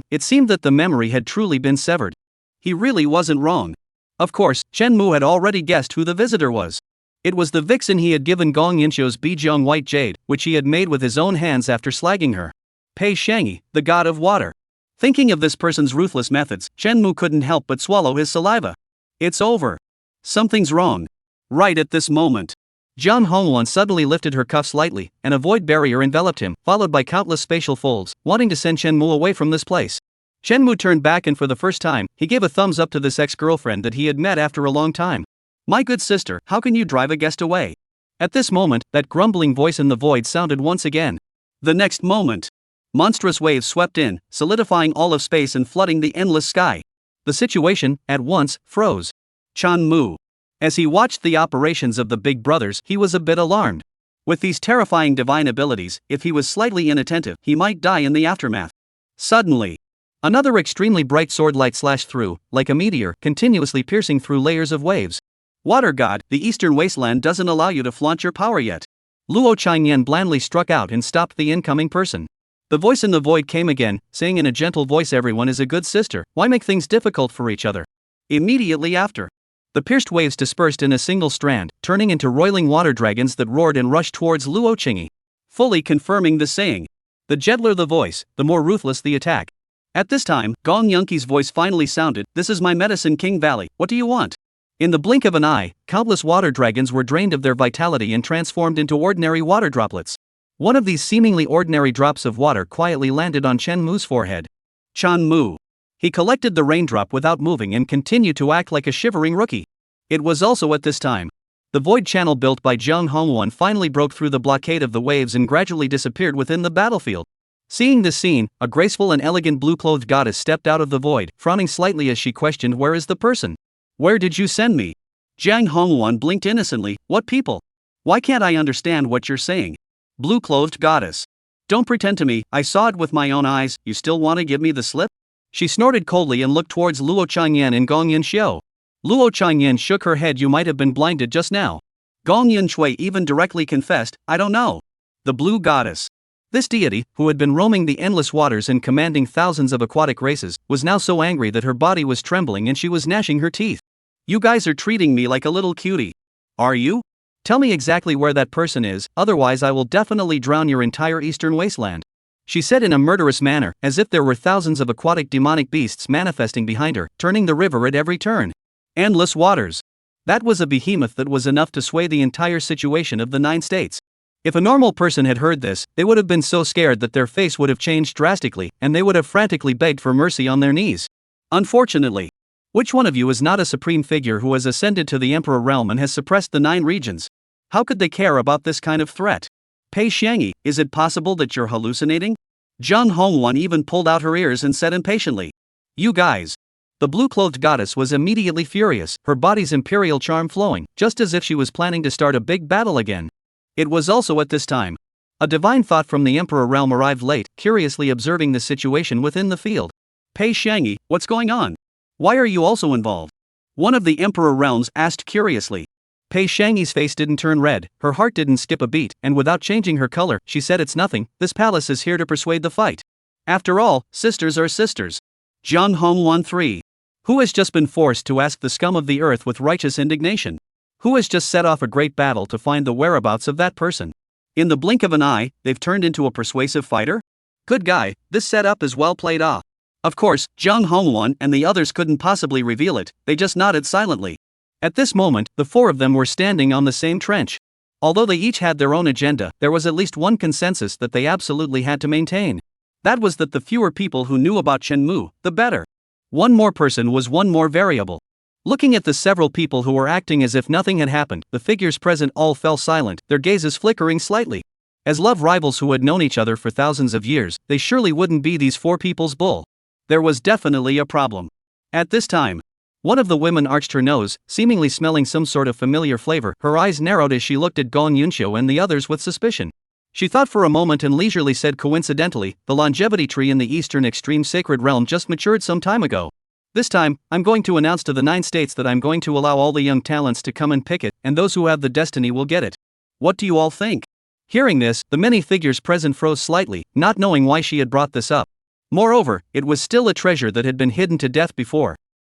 It seemed that the memory had truly been severed. He really wasn't wrong. Of course, Chen Mu had already guessed who the visitor was. It was the vixen he had given Gong Yinxiu's Bijong white jade, which he had made with his own hands after slagging her. Pei Shangi, the god of water. Thinking of this person's ruthless methods, Chen Mu couldn't help but swallow his saliva. It's over. Something's wrong. Right at this moment. Jiang Hongwan suddenly lifted her cuff slightly, and a void barrier enveloped him, followed by countless spatial folds, wanting to send Chen Mu away from this place. Chen Mu turned back and for the first time, he gave a thumbs up to this ex-girlfriend that he had met after a long time. My good sister, how can you drive a guest away? At this moment, that grumbling voice in the void sounded once again. The next moment, monstrous waves swept in, solidifying all of space and flooding the endless sky. The situation, at once, froze. Chen Mu. As he watched the operations of the Big Brothers, he was a bit alarmed. With these terrifying divine abilities, if he was slightly inattentive, he might die in the aftermath. Suddenly, another extremely bright sword light slashed through, like a meteor, continuously piercing through layers of waves. Water God, the Eastern Wasteland doesn't allow you to flaunt your power yet. Luo Changyan blandly struck out and stopped the incoming person. The voice in the void came again, saying in a gentle voice, everyone is a good sister, why make things difficult for each other? Immediately after, the pierced waves dispersed in a single strand, turning into roiling water dragons that roared and rushed towards Luo Qingyi. Fully confirming the saying. The gentler the voice, the more ruthless the attack. At this time, Gong Yunqi's voice finally sounded, this is my medicine King Valley, what do you want? In the blink of an eye, countless water dragons were drained of their vitality and transformed into ordinary water droplets. One of these seemingly ordinary drops of water quietly landed on Chen Mu's forehead. Chen Mu. He collected the raindrop without moving and continued to act like a shivering rookie. It was also at this time. The void channel built by Jiang Hongwan finally broke through the blockade of the waves and gradually disappeared within the battlefield. Seeing this scene, a graceful and elegant blue-clothed goddess stepped out of the void, frowning slightly as she questioned, where is the person? Where did you send me? Jiang Hongwan blinked innocently, what people? Why can't I understand what you're saying? Blue-clothed goddess. Don't pretend to me, I saw it with my own eyes, you still want to give me the slip? She snorted coldly and looked towards Luo Changyan and Gong Yinxiu. Luo Changyan shook her head, you might have been blinded just now. Gong Yinshui even directly confessed, I don't know. The blue goddess. This deity, who had been roaming the endless waters and commanding thousands of aquatic races, was now so angry that her body was trembling and she was gnashing her teeth. You guys are treating me like a little cutie. Are you? Tell me exactly where that person is, otherwise I will definitely drown your entire eastern wasteland. She said in a murderous manner, as if there were thousands of aquatic demonic beasts manifesting behind her, turning the river at every turn. Endless waters. That was a behemoth that was enough to sway the entire situation of the 9 states. If a normal person had heard this, they would have been so scared that their face would have changed drastically, and they would have frantically begged for mercy on their knees. Unfortunately, which one of you is not a supreme figure who has ascended to the Emperor realm and has suppressed the 9 regions? How could they care about this kind of threat? Pei Xiangyi, is it possible that you're hallucinating? Jiang Hongwan even pulled out her ears and said impatiently. You guys. The blue-clothed goddess was immediately furious, her body's imperial charm flowing, just as if she was planning to start a big battle again. It was also at this time. A divine thought from the Emperor realm arrived late, curiously observing the situation within the field. Pei Xiangyi, what's going on? Why are you also involved? One of the Emperor realms asked curiously. Pei Xiangyi's face didn't turn red, her heart didn't skip a beat, and without changing her color, she said it's nothing, this palace is here to persuade the fight. After all, sisters are sisters. Jiang Hongwan 3. Who has just been forced to ask the scum of the earth with righteous indignation? Who has just set off a great battle to find the whereabouts of that person? In the blink of an eye, they've turned into a persuasive fighter? Good guy, this setup is well played off. Of course, Jiang Hongwan and the others couldn't possibly reveal it, they just nodded silently. At this moment, the 4 of them were standing on the same trench. Although they each had their own agenda, there was at least one consensus that they absolutely had to maintain. That was that the fewer people who knew about Chen Mu, the better. One more person was one more variable. Looking at the several people who were acting as if nothing had happened, the figures present all fell silent, their gazes flickering slightly. As love rivals who had known each other for thousands of years, they surely wouldn't be these four people's bull. There was definitely a problem. At this time, one of the women arched her nose, seemingly smelling some sort of familiar flavor. Her eyes narrowed as she looked at Gong Yunxiu and the others with suspicion. She thought for a moment and leisurely said coincidentally, the longevity tree in the eastern extreme sacred realm just matured some time ago. This time, I'm going to announce to the 9 states that I'm going to allow all the young talents to come and pick it, and those who have the destiny will get it. What do you all think? Hearing this, the many figures present froze slightly, not knowing why she had brought this up. Moreover, it was still a treasure that had been hidden to death before.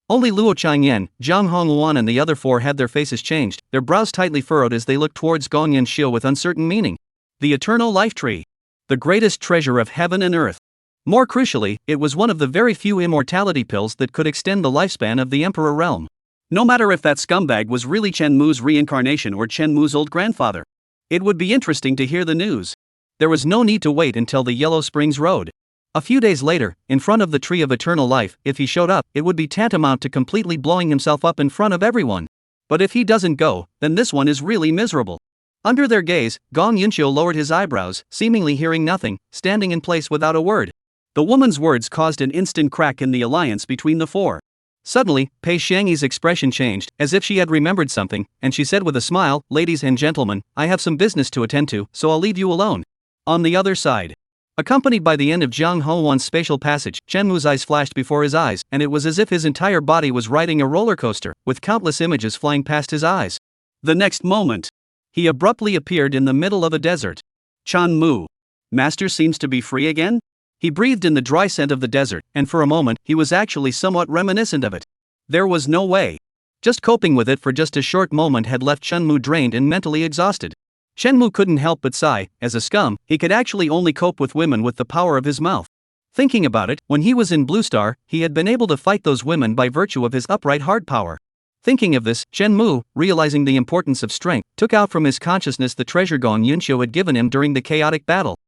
Only Luo Changyan, Zhang Hongluan and the other 4 had their faces changed, their brows tightly furrowed as they looked towards Gong Yanxiu with uncertain meaning. The eternal life tree. The greatest treasure of heaven and earth. More crucially, it was one of the very few immortality pills that could extend the lifespan of the Emperor realm. No matter if that scumbag was really Chen Mu's reincarnation or Chen Mu's old grandfather. It would be interesting to hear the news. There was no need to wait until the Yellow Springs Road. A few days later, in front of the Tree of Eternal Life, if he showed up, it would be tantamount to completely blowing himself up in front of everyone. But if he doesn't go, then this one is really miserable. Under their gaze, Gong Yunxiu lowered his eyebrows, seemingly hearing nothing, standing in place without a word. The woman's words caused an instant crack in the alliance between the 4. Suddenly, Pei Xiangyi's expression changed, as if she had remembered something, and she said with a smile, "Ladies and gentlemen, I have some business to attend to, so I'll leave you alone." On the other side, accompanied by the end of Zhang Hongluan's spatial passage, Chen Mu's eyes flashed before his eyes, and it was as if his entire body was riding a roller coaster, with countless images flying past his eyes. The next moment, he abruptly appeared in the middle of a desert. Chen Mu. Master seems to be free again? He breathed in the dry scent of the desert, and for a moment, he was actually somewhat reminiscent of it. There was no way. Just coping with it for just a short moment had left Chen Mu drained and mentally exhausted. Chen Mu couldn't help but sigh. As a scum, he could actually only cope with women with the power of his mouth. Thinking about it, when he was in Blue Star, he had been able to fight those women by virtue of his upright hard power. Thinking of this, Chen Mu, realizing the importance of strength, took out from his consciousness the treasure Gong Yunxiu had given him during the chaotic battle.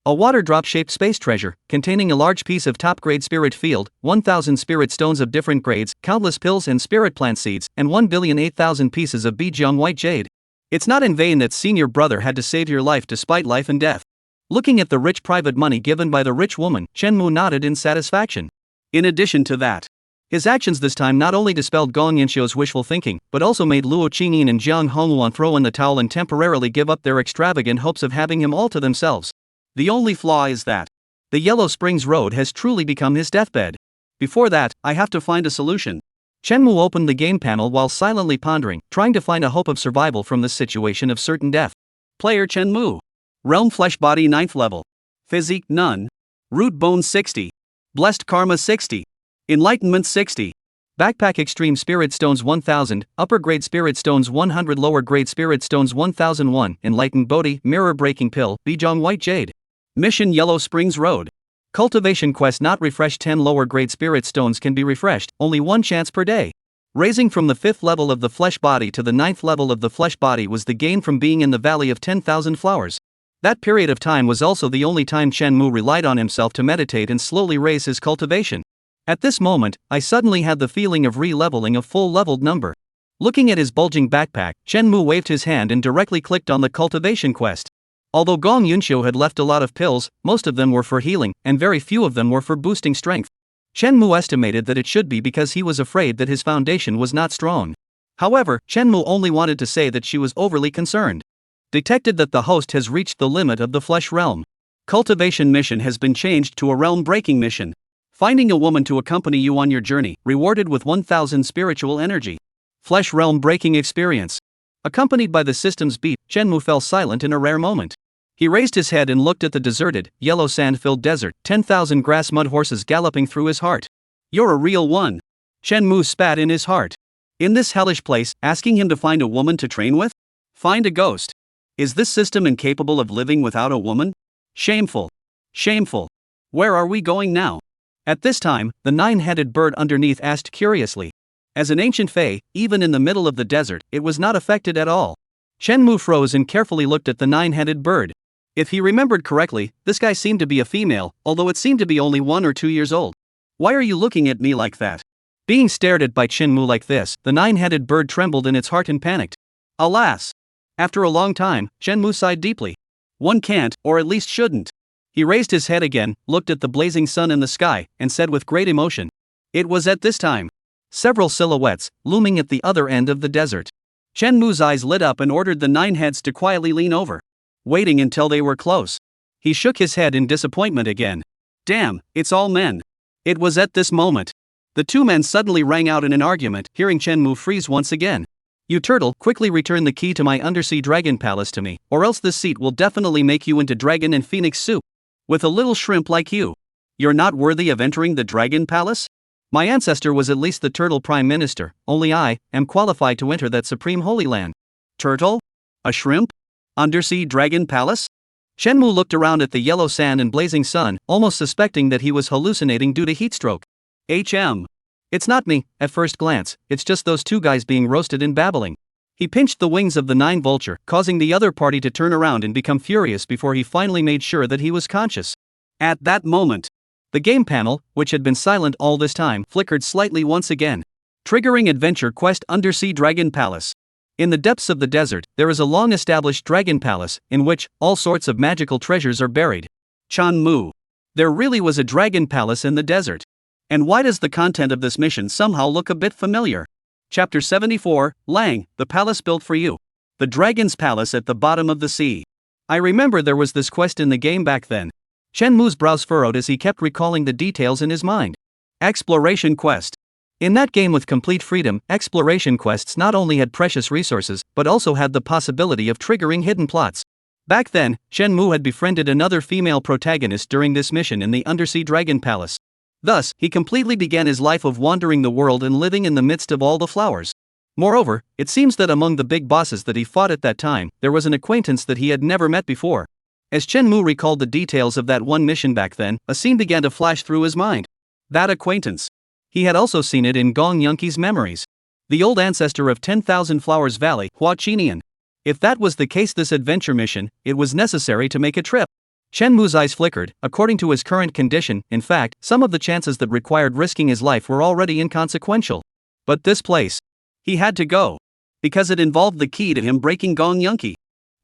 A water drop-shaped space treasure, containing a large piece of top-grade spirit field, 1,000 spirit stones of different grades, countless pills and spirit plant seeds, and 1,008,000 pieces of Bijiang white jade. It's not in vain that senior brother had to save your life despite life and death. Looking at the rich private money given by the rich woman, Chen Mu nodded in satisfaction. In addition to that, his actions this time not only dispelled Gong Yanxiu's wishful thinking, but also made Luo Qingyin and Zhang Hongluan throw in the towel and temporarily give up their extravagant hopes of having him all to themselves. The only flaw is that the Yellow Springs Road has truly become his deathbed. Before that, I have to find a solution. Chen Mu opened the game panel while silently pondering, trying to find a hope of survival from this situation of certain death. Player Chen Mu. Realm Flesh Body 9th level. Physique none. Root Bone 60. Blessed Karma 60. Enlightenment 60. Backpack Extreme Spirit Stones 1000, Upper Grade Spirit Stones 100, Lower Grade Spirit Stones 1001, Enlightened Bodhi, Mirror Breaking Pill, Bijiang White Jade. Mission Yellow Springs Road. Cultivation Quest not refreshed. 10 lower grade spirit stones can be refreshed, only 1 chance per day. Raising from the 5th level of the flesh body to the 9th level of the flesh body was the gain from being in the Valley of 10,000 Flowers. That period of time was also the only time Chen Mu relied on himself to meditate and slowly raise his cultivation. At this moment, I suddenly had the feeling of re-leveling a full leveled number. Looking at his bulging backpack, Chen Mu waved his hand and directly clicked on the cultivation quest. Although Gong Yunxiu had left a lot of pills, most of them were for healing, and very few of them were for boosting strength. Chen Mu estimated that it should be because he was afraid that his foundation was not strong. However, Chen Mu only wanted to say that she was overly concerned. Detected that the host has reached the limit of the flesh realm. Cultivation mission has been changed to a realm-breaking mission. Finding a woman to accompany you on your journey, rewarded with 1,000 spiritual energy. Flesh realm-breaking experience. Accompanied by the system's beep, Chen Mu fell silent in a rare moment. He raised his head and looked at the deserted, yellow sand-filled desert, 10,000 grass mud horses galloping through his heart. You're a real one. Chen Mu spat in his heart. In this hellish place, asking him to find a woman to train with? Find a ghost. Is this system incapable of living without a woman? Shameful. Shameful. Where are we going now? At this time, the 9-headed bird underneath asked curiously. As an ancient fae, even in the middle of the desert, it was not affected at all. Chen Mu froze and carefully looked at the 9-headed bird. If he remembered correctly, this guy seemed to be a female, although it seemed to be only 1 or 2 years old. Why are you looking at me like that? Being stared at by Chenmu like this, the nine-headed bird trembled in its heart and panicked. Alas! After a long time, Chenmu sighed deeply. One can't, or at least shouldn't. He raised his head again, looked at the blazing sun in the sky, and said with great emotion. It was at this time. Several silhouettes, looming at the other end of the desert. Chenmu's eyes lit up and ordered the nine heads to quietly lean over. Waiting until they were close. He shook his head in disappointment again. Damn, it's all men. It was at this moment. The two men suddenly rang out in an argument, hearing Chenmu freeze once again. You turtle, quickly return the key to my undersea dragon palace to me, or else this seat will definitely make you into dragon and phoenix soup. With a little shrimp like you. You're not worthy of entering the dragon palace? My ancestor was at least the turtle prime minister, only I am qualified to enter that supreme holy land. Turtle? A shrimp? Undersea dragon palace? Chenmu looked around at the yellow sand and blazing sun, almost suspecting that he was hallucinating due to heatstroke. It's not me, at first glance, it's just those two guys being roasted and babbling. He pinched the wings of the nine vulture, causing the other party to turn around and become furious before he finally made sure that he was conscious. At that moment, the game panel, which had been silent all this time, flickered slightly once again. Triggering Adventure Quest Undersea Dragon Palace. In the depths of the desert, there is a long-established dragon palace, in which all sorts of magical treasures are buried. Chenmu. There really was a dragon palace in the desert. And why does the content of this mission somehow look a bit familiar? Chapter 74, Lang, the palace built for you. The dragon's palace at the bottom of the sea. I remember there was this quest in the game back then. Chenmu's brows furrowed as he kept recalling the details in his mind. Exploration quest. In that game with complete freedom, exploration quests not only had precious resources, but also had the possibility of triggering hidden plots. Back then, Chenmu had befriended another female protagonist during this mission in the Undersea Dragon Palace. Thus, he completely began his life of wandering the world and living in the midst of all the flowers. Moreover, it seems that among the big bosses that he fought at that time, there was an acquaintance that he had never met before. As Chenmu recalled the details of that one mission back then, a scene began to flash through his mind. That acquaintance. He had also seen it in Gong Yunqi's memories. The old ancestor of 10,000 Flowers Valley, Hua Qinian. If that was the case this adventure mission, it was necessary to make a trip. Chenmu's eyes flickered. According to his current condition, in fact, some of the chances that required risking his life were already inconsequential. But this place. He had to go. Because it involved the key to him breaking Gong Yunqi.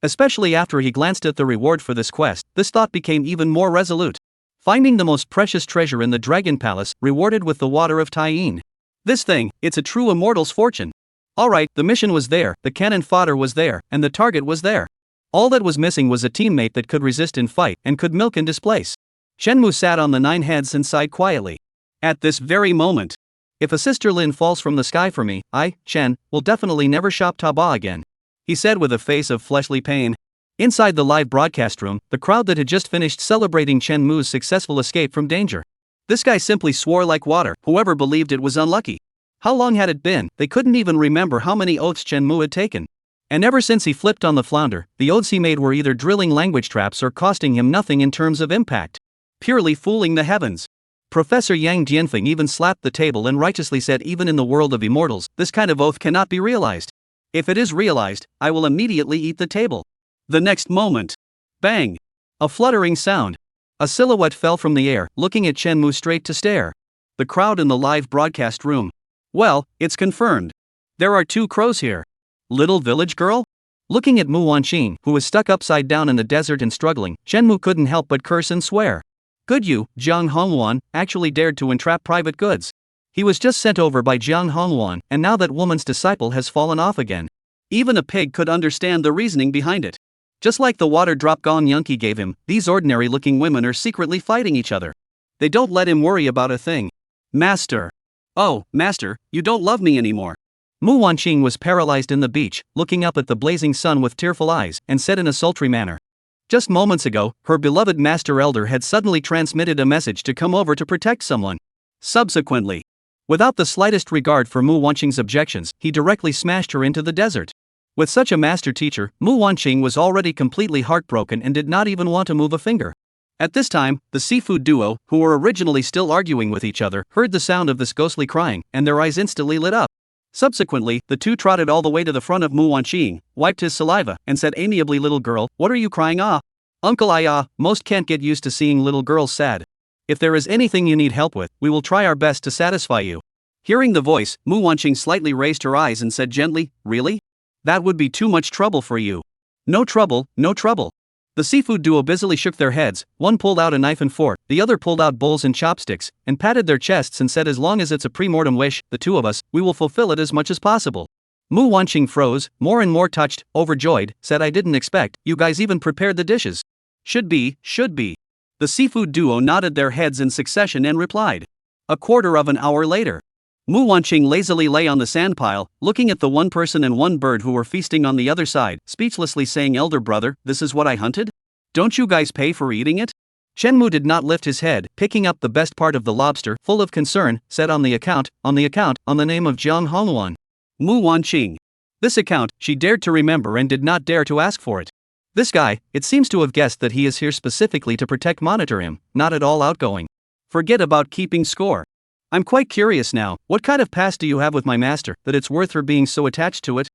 Especially after he glanced at the reward for this quest, this thought became even more resolute. Finding the most precious treasure in the Dragon Palace, rewarded with the water of Taiyin. This thing, it's a true immortal's fortune. Alright, the mission was there, the cannon fodder was there, and the target was there. All that was missing was a teammate that could resist in fight and could milk and displace. Chenmu sat on the nine heads and sighed quietly. At this very moment. If a sister Lin falls from the sky for me, I, Chen, will definitely never shop Taba again. He said with a face of fleshly pain. Inside the live broadcast room, the crowd that had just finished celebrating Chenmu's successful escape from danger. This guy simply swore like water, whoever believed it was unlucky. How long had it been? They couldn't even remember how many oaths Chenmu had taken. And ever since he flipped on the flounder, the oaths he made were either drilling language traps or costing him nothing in terms of impact. Purely fooling the heavens. Professor Yang Jianfeng even slapped the table and righteously said even in the world of immortals, this kind of oath cannot be realized. If it is realized, I will immediately eat the table. The next moment. Bang! A fluttering sound. A silhouette fell from the air, looking at Chenmu straight to stare. The crowd in the live broadcast room. Well, it's confirmed. There are two crows here. Little village girl? Looking at Mu Wanqing, who was stuck upside down in the desert and struggling, Chenmu couldn't help but curse and swear. Good you, Jiang Hongwan, actually dared to entrap private goods. He was just sent over by Jiang Hongwan, and now that woman's disciple has fallen off again. Even a pig could understand the reasoning behind it. Just like the water drop Gong Yunqi gave him, these ordinary-looking women are secretly fighting each other. They don't let him worry about a thing. Master. Oh, Master, you don't love me anymore. Mu Wanqing was paralyzed in the beach, looking up at the blazing sun with tearful eyes, and said in a sultry manner. Just moments ago, her beloved Master Elder had suddenly transmitted a message to come over to protect someone. Subsequently, without the slightest regard for Mu Wanqing's objections, he directly smashed her into the desert. With such a master teacher, Mu Wanqing was already completely heartbroken and did not even want to move a finger. At this time, the seafood duo, who were originally still arguing with each other, heard the sound of this ghostly crying, and their eyes instantly lit up. Subsequently, the two trotted all the way to the front of Mu Wanqing, wiped his saliva, and said amiably, little girl, what are you crying? Ah? Uncle most can't get used to seeing little girls sad. If there is anything you need help with, we will try our best to satisfy you. Hearing the voice, Mu Wanqing slightly raised her eyes and said gently, "Really? That would be too much trouble for you." "No trouble, no trouble." The seafood duo busily shook their heads, one pulled out a knife and fork, the other pulled out bowls and chopsticks, and patted their chests and said, "As long as it's a pre-mortem wish, the two of us, we will fulfill it as much as possible." Mu Wanqing froze, more and more touched, overjoyed, said, "I didn't expect, you guys even prepared the dishes." Should be. The seafood duo nodded their heads in succession and replied. A quarter of an hour later, Mu Wanqing lazily lay on the sand pile, looking at the one person and one bird who were feasting on the other side, speechlessly saying, "Elder brother, this is what I hunted? Don't you guys pay for eating it?" Chen Mu did not lift his head, picking up the best part of the lobster, full of concern, said, on the name of Jiang Hongluan. Mu Wanqing. This account, she dared to remember and did not dare to ask for it. This guy, it seems to have guessed that he is here specifically to monitor him, not at all outgoing. Forget about keeping score. I'm quite curious now, what kind of past do you have with my master, that it's worth her being so attached to it?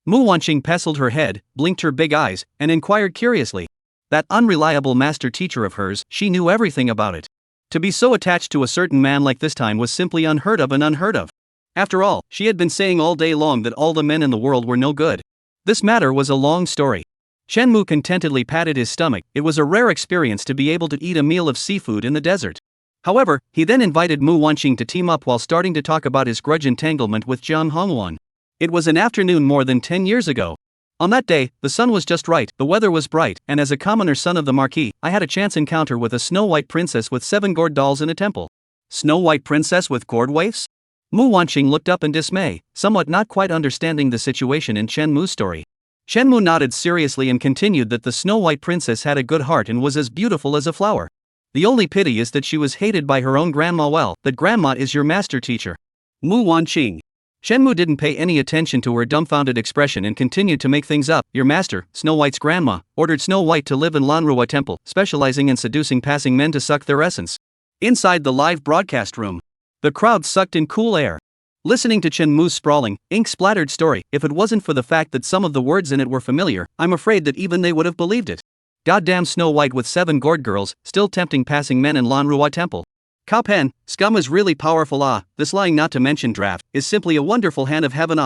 Mu Wanqing pestled her head, blinked her big eyes, and inquired curiously. That unreliable master teacher of hers, she knew everything about it. To be so attached to a certain man like this time was simply unheard of. After all, she had been saying all day long that all the men in the world were no good. This matter was a long story. Chen Mu contentedly patted his stomach. It was a rare experience to be able to eat a meal of seafood in the desert. However, he then invited Mu Wanqing to team up while starting to talk about his grudge entanglement with Jiang Hongluan. It was an afternoon more than 10 years ago. On that day, the sun was just right, the weather was bright, and as a commoner son of the Marquis, I had a chance encounter with a snow-white princess with 7 gourd dolls in a temple. Snow-white princess with gourd waifs? Mu Wanqing looked up in dismay, somewhat not quite understanding the situation in Chen Mu's story. Chen Mu nodded seriously and continued that the snow-white princess had a good heart and was as beautiful as a flower. The only pity is that she was hated by her own grandma. Well, that grandma is your master teacher. Mu Wanqing. Chen Mu didn't pay any attention to her dumbfounded expression and continued to make things up. Your master, Snow White's grandma, ordered Snow White to live in Lanrua Temple, specializing in seducing passing men to suck their essence. Inside the live broadcast room, the crowd sucked in cool air. Listening to Chen Mu's sprawling, ink-splattered story, if it wasn't for the fact that some of the words in it were familiar, I'm afraid that even they would have believed it. Goddamn Snow White with 7 gourd girls, still tempting passing men in Lanrua Temple. Kapen, scum is really powerful. This lying not to mention draft, is simply a wonderful hand of heaven.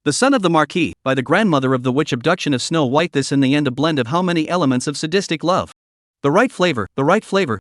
The son of the Marquis, by the grandmother of the witch abduction of Snow White. This in the end a blend of how many elements of sadistic love. The right flavor,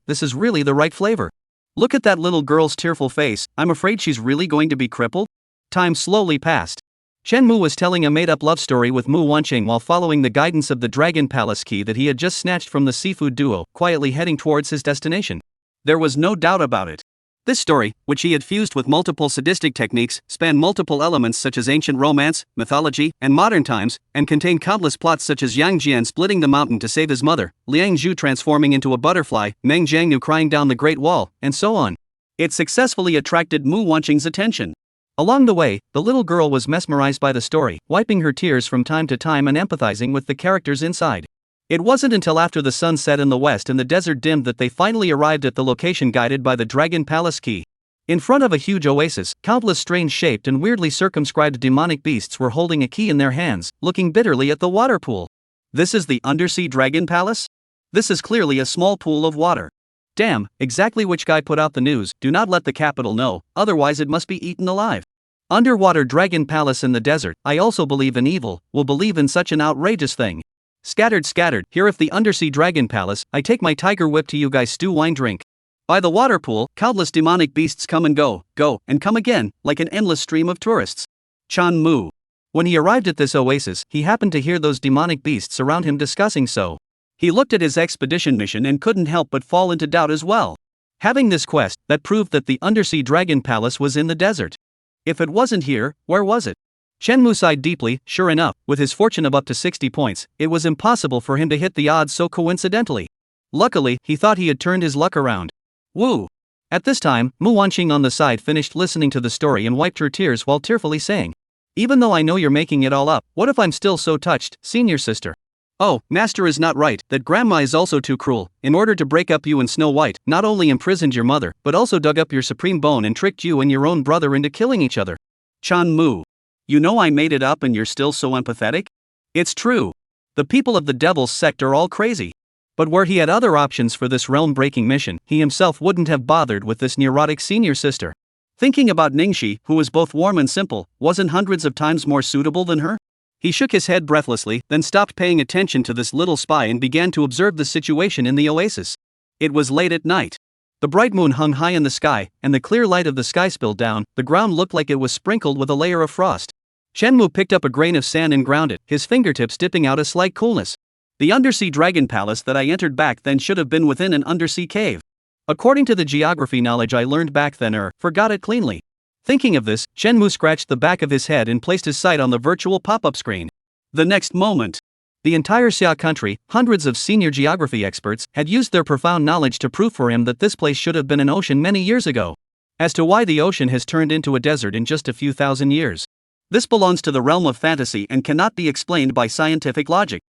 this is really the right flavor. Look at that little girl's tearful face, I'm afraid she's really going to be crippled? Time slowly passed. Chen Mu was telling a made-up love story with Mu Wanqing while following the guidance of the Dragon Palace key that he had just snatched from the seafood duo, quietly heading towards his destination. There was no doubt about it. This story, which he had fused with multiple sadistic techniques, spanned multiple elements such as ancient romance, mythology, and modern times, and contained countless plots such as Yang Jian splitting the mountain to save his mother, Liang Zhu transforming into a butterfly, Meng Jiangnu crying down the Great Wall, and so on. It successfully attracted Mu Wanqing's attention. Along the way, the little girl was mesmerized by the story, wiping her tears from time to time and empathizing with the characters inside. It wasn't until after the sun set in the west and the desert dimmed that they finally arrived at the location guided by the Dragon Palace key. In front of a huge oasis, countless strange-shaped and weirdly circumscribed demonic beasts were holding a key in their hands, looking bitterly at the water pool. This is the Undersea Dragon Palace? This is clearly a small pool of water. Damn, exactly which guy put out the news, do not let the capital know, otherwise it must be eaten alive. Underwater Dragon Palace in the desert, I also believe in evil, will believe in such an outrageous thing. Scattered, here if the Undersea Dragon Palace, I take my tiger whip to you guys stew wine drink. By the water pool, countless demonic beasts come and go, and come again, like an endless stream of tourists. Chen Mu. When he arrived at this oasis, he happened to hear those demonic beasts around him discussing so. He looked at his expedition mission and couldn't help but fall into doubt as well. Having this quest, that proved that the Undersea Dragon Palace was in the desert. If it wasn't here, where was it? Chen Mu sighed deeply. Sure enough, with his fortune up to 60 points, it was impossible for him to hit the odds so coincidentally. Luckily, he thought he had turned his luck around. Woo! At this time, Mu Wanqing on the side finished listening to the story and wiped her tears while tearfully saying, "Even though I know you're making it all up, what if I'm still so touched, senior sister? Oh, master is not right, that grandma is also too cruel. In order to break up you and Snow White, not only imprisoned your mother, but also dug up your supreme bone and tricked you and your own brother into killing each other." Chen Mu. You know I made it up and you're still so empathetic? It's true. The people of the Devil's Sect are all crazy. But where he had other options for this realm-breaking mission, he himself wouldn't have bothered with this neurotic senior sister. Thinking about Ningxi, who was both warm and simple, wasn't hundreds of times more suitable than her? He shook his head breathlessly, then stopped paying attention to this little spy and began to observe the situation in the oasis. It was late at night. The bright moon hung high in the sky, and the clear light of the sky spilled down. The ground looked like it was sprinkled with a layer of frost. Shenmue picked up a grain of sand and ground it, his fingertips dipping out a slight coolness. The undersea dragon palace that I entered back then should have been within an undersea cave. According to the geography knowledge I learned back then, forgot it cleanly. Thinking of this, Shenmue scratched the back of his head and placed his sight on the virtual pop-up screen. The next moment, the entire Xia country, hundreds of senior geography experts, had used their profound knowledge to prove for him that this place should have been an ocean many years ago. As to why the ocean has turned into a desert in just a few thousand years, this belongs to the realm of fantasy and cannot be explained by scientific logic.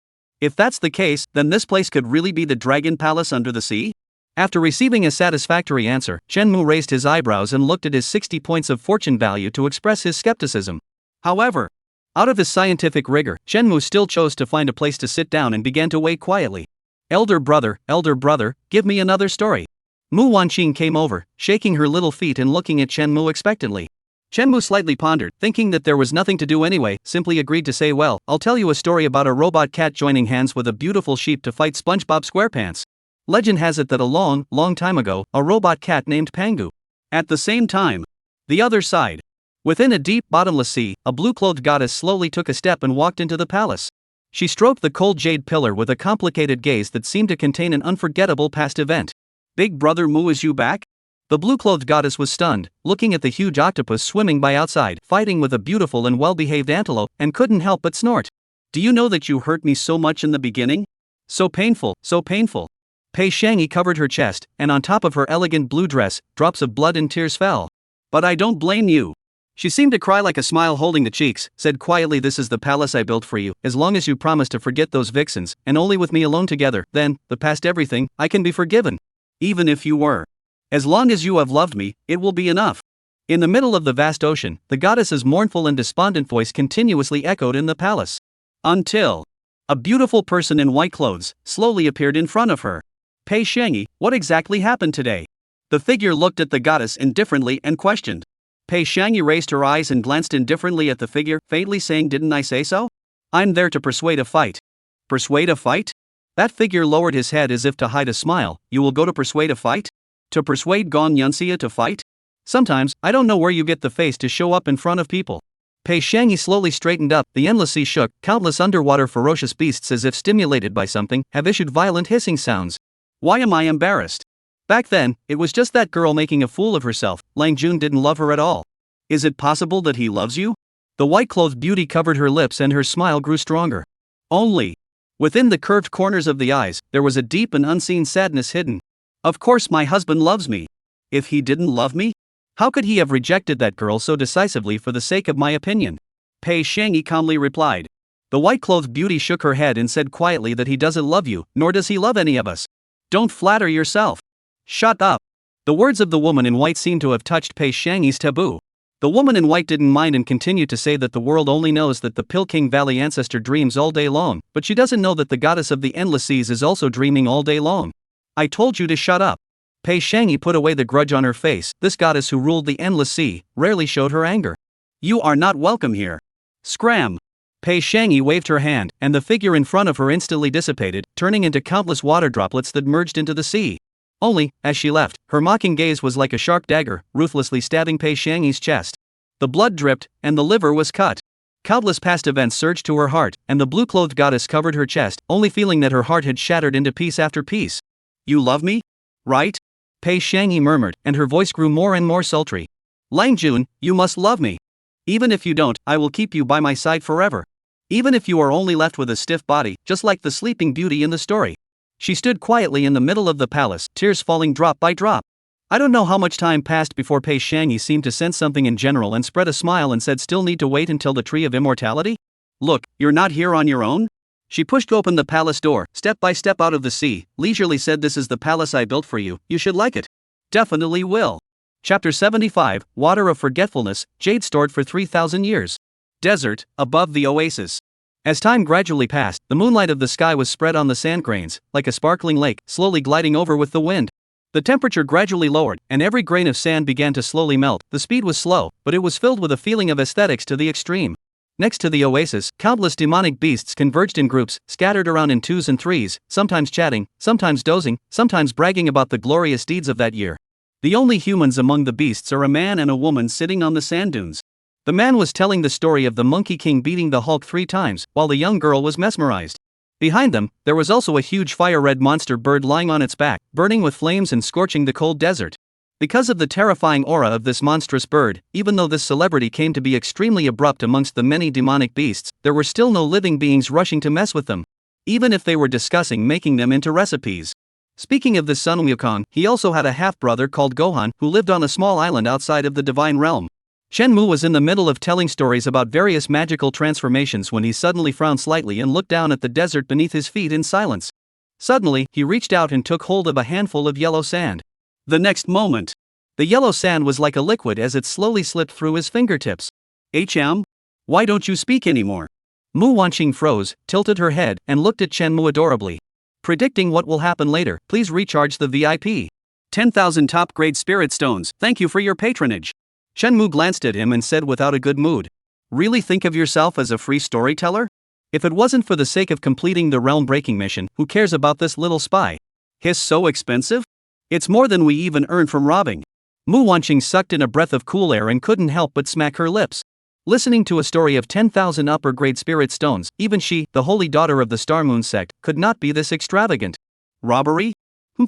If that's the case, then this place could really be the Dragon Palace under the sea? After receiving a satisfactory answer, Shenmue raised his eyebrows and looked at his 60 points of fortune value to express his skepticism. However, out of his scientific rigor, Shenmue still chose to find a place to sit down and began to wait quietly. Elder brother, give me another story." Mu Wanqing came over, shaking her little feet and looking at Shenmue expectantly. Shenmue slightly pondered, thinking that there was nothing to do anyway, simply agreed to say, "Well, I'll tell you a story about a robot cat joining hands with a beautiful sheep to fight SpongeBob SquarePants. Legend has it that a long, long time ago, a robot cat named Pangu. At the same time, the other side. Within a deep, bottomless sea, a blue-clothed goddess slowly took a step and walked into the palace. She stroked the cold jade pillar with a complicated gaze that seemed to contain an unforgettable past event. Big brother Mu, is you back?" The blue-clothed goddess was stunned, looking at the huge octopus swimming by outside, fighting with a beautiful and well-behaved antelope, and couldn't help but snort. "Do you know that you hurt me so much in the beginning? So painful, so painful." Pei Shangi covered her chest, and on top of her elegant blue dress, drops of blood and tears fell. "But I don't blame you." She seemed to cry like a smile holding the cheeks, said quietly, "This is the palace I built for you. As long as you promise to forget those vixens, and only with me alone together, then, the past everything, I can be forgiven. Even if you were. As long as you have loved me, it will be enough." In the middle of the vast ocean, the goddess's mournful and despondent voice continuously echoed in the palace. Until a beautiful person in white clothes slowly appeared in front of her. "Pei Shangi, what exactly happened today?" The figure looked at the goddess indifferently and questioned. Pei Shangi raised her eyes and glanced indifferently at the figure, faintly saying, "Didn't I say so? I'm there to persuade a fight." "Persuade a fight?" That figure lowered his head as if to hide a smile. "You will go to persuade a fight? To persuade Gong Yunxia to fight? Sometimes, I don't know where you get the face to show up in front of people." Pei Shangi slowly straightened up, the endless sea shook, countless underwater ferocious beasts, as if stimulated by something, have issued violent hissing sounds. "Why am I embarrassed? Back then, it was just that girl making a fool of herself. Lang Jun didn't love her at all. Is it possible that he loves you?" The white-clothed beauty covered her lips and her smile grew stronger. Only, within the curved corners of the eyes, there was a deep and unseen sadness hidden. "Of course my husband loves me. If he didn't love me, how could he have rejected that girl so decisively for the sake of my opinion?" Pei Shangi calmly replied. The white-clothed beauty shook her head and said quietly that he doesn't love you, nor does he love any of us. "Don't flatter yourself. Shut up." The words of the woman in white seemed to have touched Pei Shangi's taboo. The woman in white didn't mind and continued to say that the world only knows that the Pilking Valley ancestor dreams all day long, but she doesn't know that the goddess of the endless seas is also dreaming all day long. "I told you to shut up." Pei Shangi put away the grudge on her face. This goddess who ruled the endless sea rarely showed her anger. "You are not welcome here. Scram!" Pei Shangi waved her hand, and the figure in front of her instantly dissipated, turning into countless water droplets that merged into the sea. Only, as she left, her mocking gaze was like a sharp dagger, ruthlessly stabbing Pei Shangi's chest. The blood dripped, and the liver was cut. Countless past events surged to her heart, and the blue-clothed goddess covered her chest, only feeling that her heart had shattered into piece after piece. "You love me? Right?" Pei Shangi murmured, and her voice grew more and more sultry. "Lang Jun, you must love me. Even if you don't, I will keep you by my side forever. Even if you are only left with a stiff body, just like the sleeping beauty in the story." She stood quietly in the middle of the palace, tears falling drop by drop. I don't know how much time passed before Pei Shangi seemed to sense something in general and spread a smile and said, "Still need to wait until the Tree of Immortality? Look, you're not here on your own?" She pushed open the palace door, step by step out of the sea, leisurely said, "This is the palace I built for you, you should like it." "Definitely will." Chapter 75, Water of Forgetfulness, Jade stored for 3,000 years. Desert, above the oasis. As time gradually passed, the moonlight of the sky was spread on the sand grains, like a sparkling lake, slowly gliding over with the wind. The temperature gradually lowered, and every grain of sand began to slowly melt. The speed was slow, but it was filled with a feeling of aesthetics to the extreme. Next to the oasis, countless demonic beasts converged in groups, scattered around in twos and threes, sometimes chatting, sometimes dozing, sometimes bragging about the glorious deeds of that year. The only humans among the beasts are a man and a woman sitting on the sand dunes. The man was telling the story of the Monkey King beating the Hulk 3 times, while the young girl was mesmerized. Behind them, there was also a huge fire-red monster bird lying on its back, burning with flames and scorching the cold desert. Because of the terrifying aura of this monstrous bird, even though this celebrity came to be extremely abrupt amongst the many demonic beasts, there were still no living beings rushing to mess with them, even if they were discussing making them into recipes. Speaking of this Sun Wukong, he also had a half-brother called Gohan who lived on a small island outside of the divine realm. Shenmue was in the middle of telling stories about various magical transformations when he suddenly frowned slightly and looked down at the desert beneath his feet in silence. Suddenly, he reached out and took hold of a handful of yellow sand. The next moment, the yellow sand was like a liquid as it slowly slipped through his fingertips. Why don't you speak anymore? Mu Wanqing froze, tilted her head, and looked at Shenmue adorably. Predicting what will happen later, please recharge the VIP. 10,000 top-grade spirit stones, thank you for your patronage. Shenmue glanced at him and said without a good mood. Really think of yourself as a free storyteller? If it wasn't for the sake of completing the realm-breaking mission, who cares about this little spy? Hiss, so expensive? It's more than we even earn from robbing. Mu Wanqing sucked in a breath of cool air and couldn't help but smack her lips. Listening to a story of 10,000 upper-grade spirit stones, even she, the holy daughter of the Star Moon sect, could not be this extravagant. Robbery?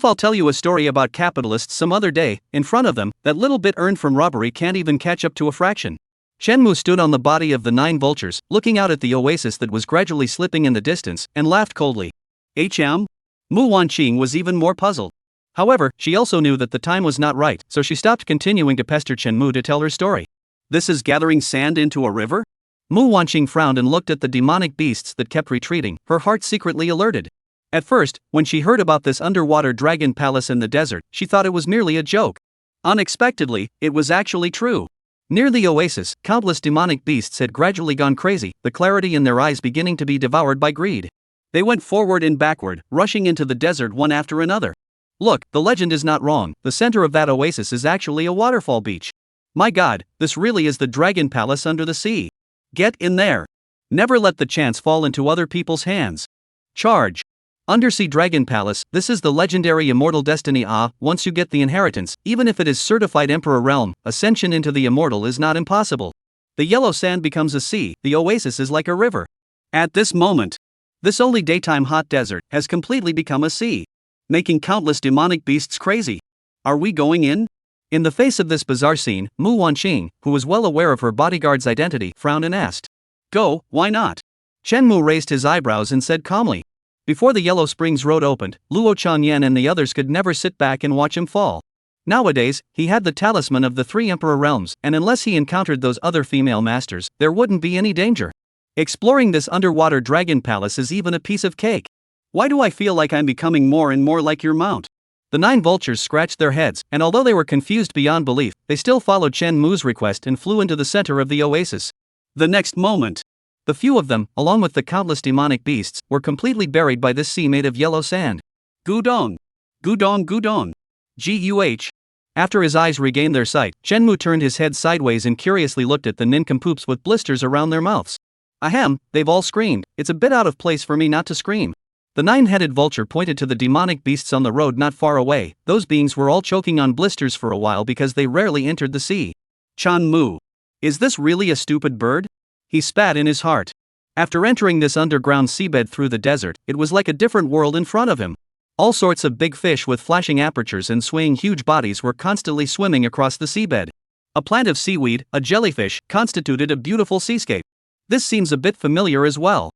I'll tell you a story about capitalists some other day. In front of them, that little bit earned from robbery can't even catch up to a fraction. Shenmue stood on the body of the 9 vultures, looking out at the oasis that was gradually slipping in the distance, and laughed coldly. Mu Wanqing was even more puzzled. However, she also knew that the time was not right, so she stopped continuing to pester Shenmue to tell her story. This is gathering sand into a river? Mu Wanqing frowned and looked at the demonic beasts that kept retreating, her heart secretly alerted. At first, when she heard about this underwater dragon palace in the desert, she thought it was merely a joke. Unexpectedly, it was actually true. Near the oasis, countless demonic beasts had gradually gone crazy, the clarity in their eyes beginning to be devoured by greed. They went forward and backward, rushing into the desert one after another. Look, the legend is not wrong, the center of that oasis is actually a waterfall beach. My god, this really is the dragon palace under the sea. Get in there. Never let the chance fall into other people's hands. Charge. Undersea Dragon Palace, this is the legendary immortal destiny. Once you get the inheritance, even if it is certified Emperor Realm, ascension into the immortal is not impossible. The yellow sand becomes a sea, the oasis is like a river. At this moment, this only daytime hot desert has completely become a sea, making countless demonic beasts crazy. Are we going in? In the face of this bizarre scene, Mu Wanqing, who was well aware of her bodyguard's identity, frowned and asked. Go, why not? Shenmue raised his eyebrows and said calmly. Before the Yellow Springs Road opened, Luo Chanyan and the others could never sit back and watch him fall. Nowadays, he had the talisman of the 3 Emperor Realms, and unless he encountered those other female masters, there wouldn't be any danger. Exploring this underwater dragon palace is even a piece of cake. Why do I feel like I'm becoming more and more like your mount? The 9 vultures scratched their heads, and although they were confused beyond belief, they still followed Shenmue's request and flew into the center of the oasis. The next moment, the few of them, along with the countless demonic beasts, were completely buried by this sea made of yellow sand. Gudong! Gudong Gudong! Guh! After his eyes regained their sight, Shenmue turned his head sideways and curiously looked at the nincompoops with blisters around their mouths. Ahem, they've all screamed, it's a bit out of place for me not to scream. The 9-headed vulture pointed to the demonic beasts on the road not far away. Those beings were all choking on blisters for a while because they rarely entered the sea. Chanmu. Is this really a stupid bird? He spat in his heart. After entering this underground seabed through the desert, it was like a different world in front of him. All sorts of big fish with flashing apertures and swaying huge bodies were constantly swimming across the seabed. A plant of seaweed, a jellyfish, constituted a beautiful seascape. This seems a bit familiar as well.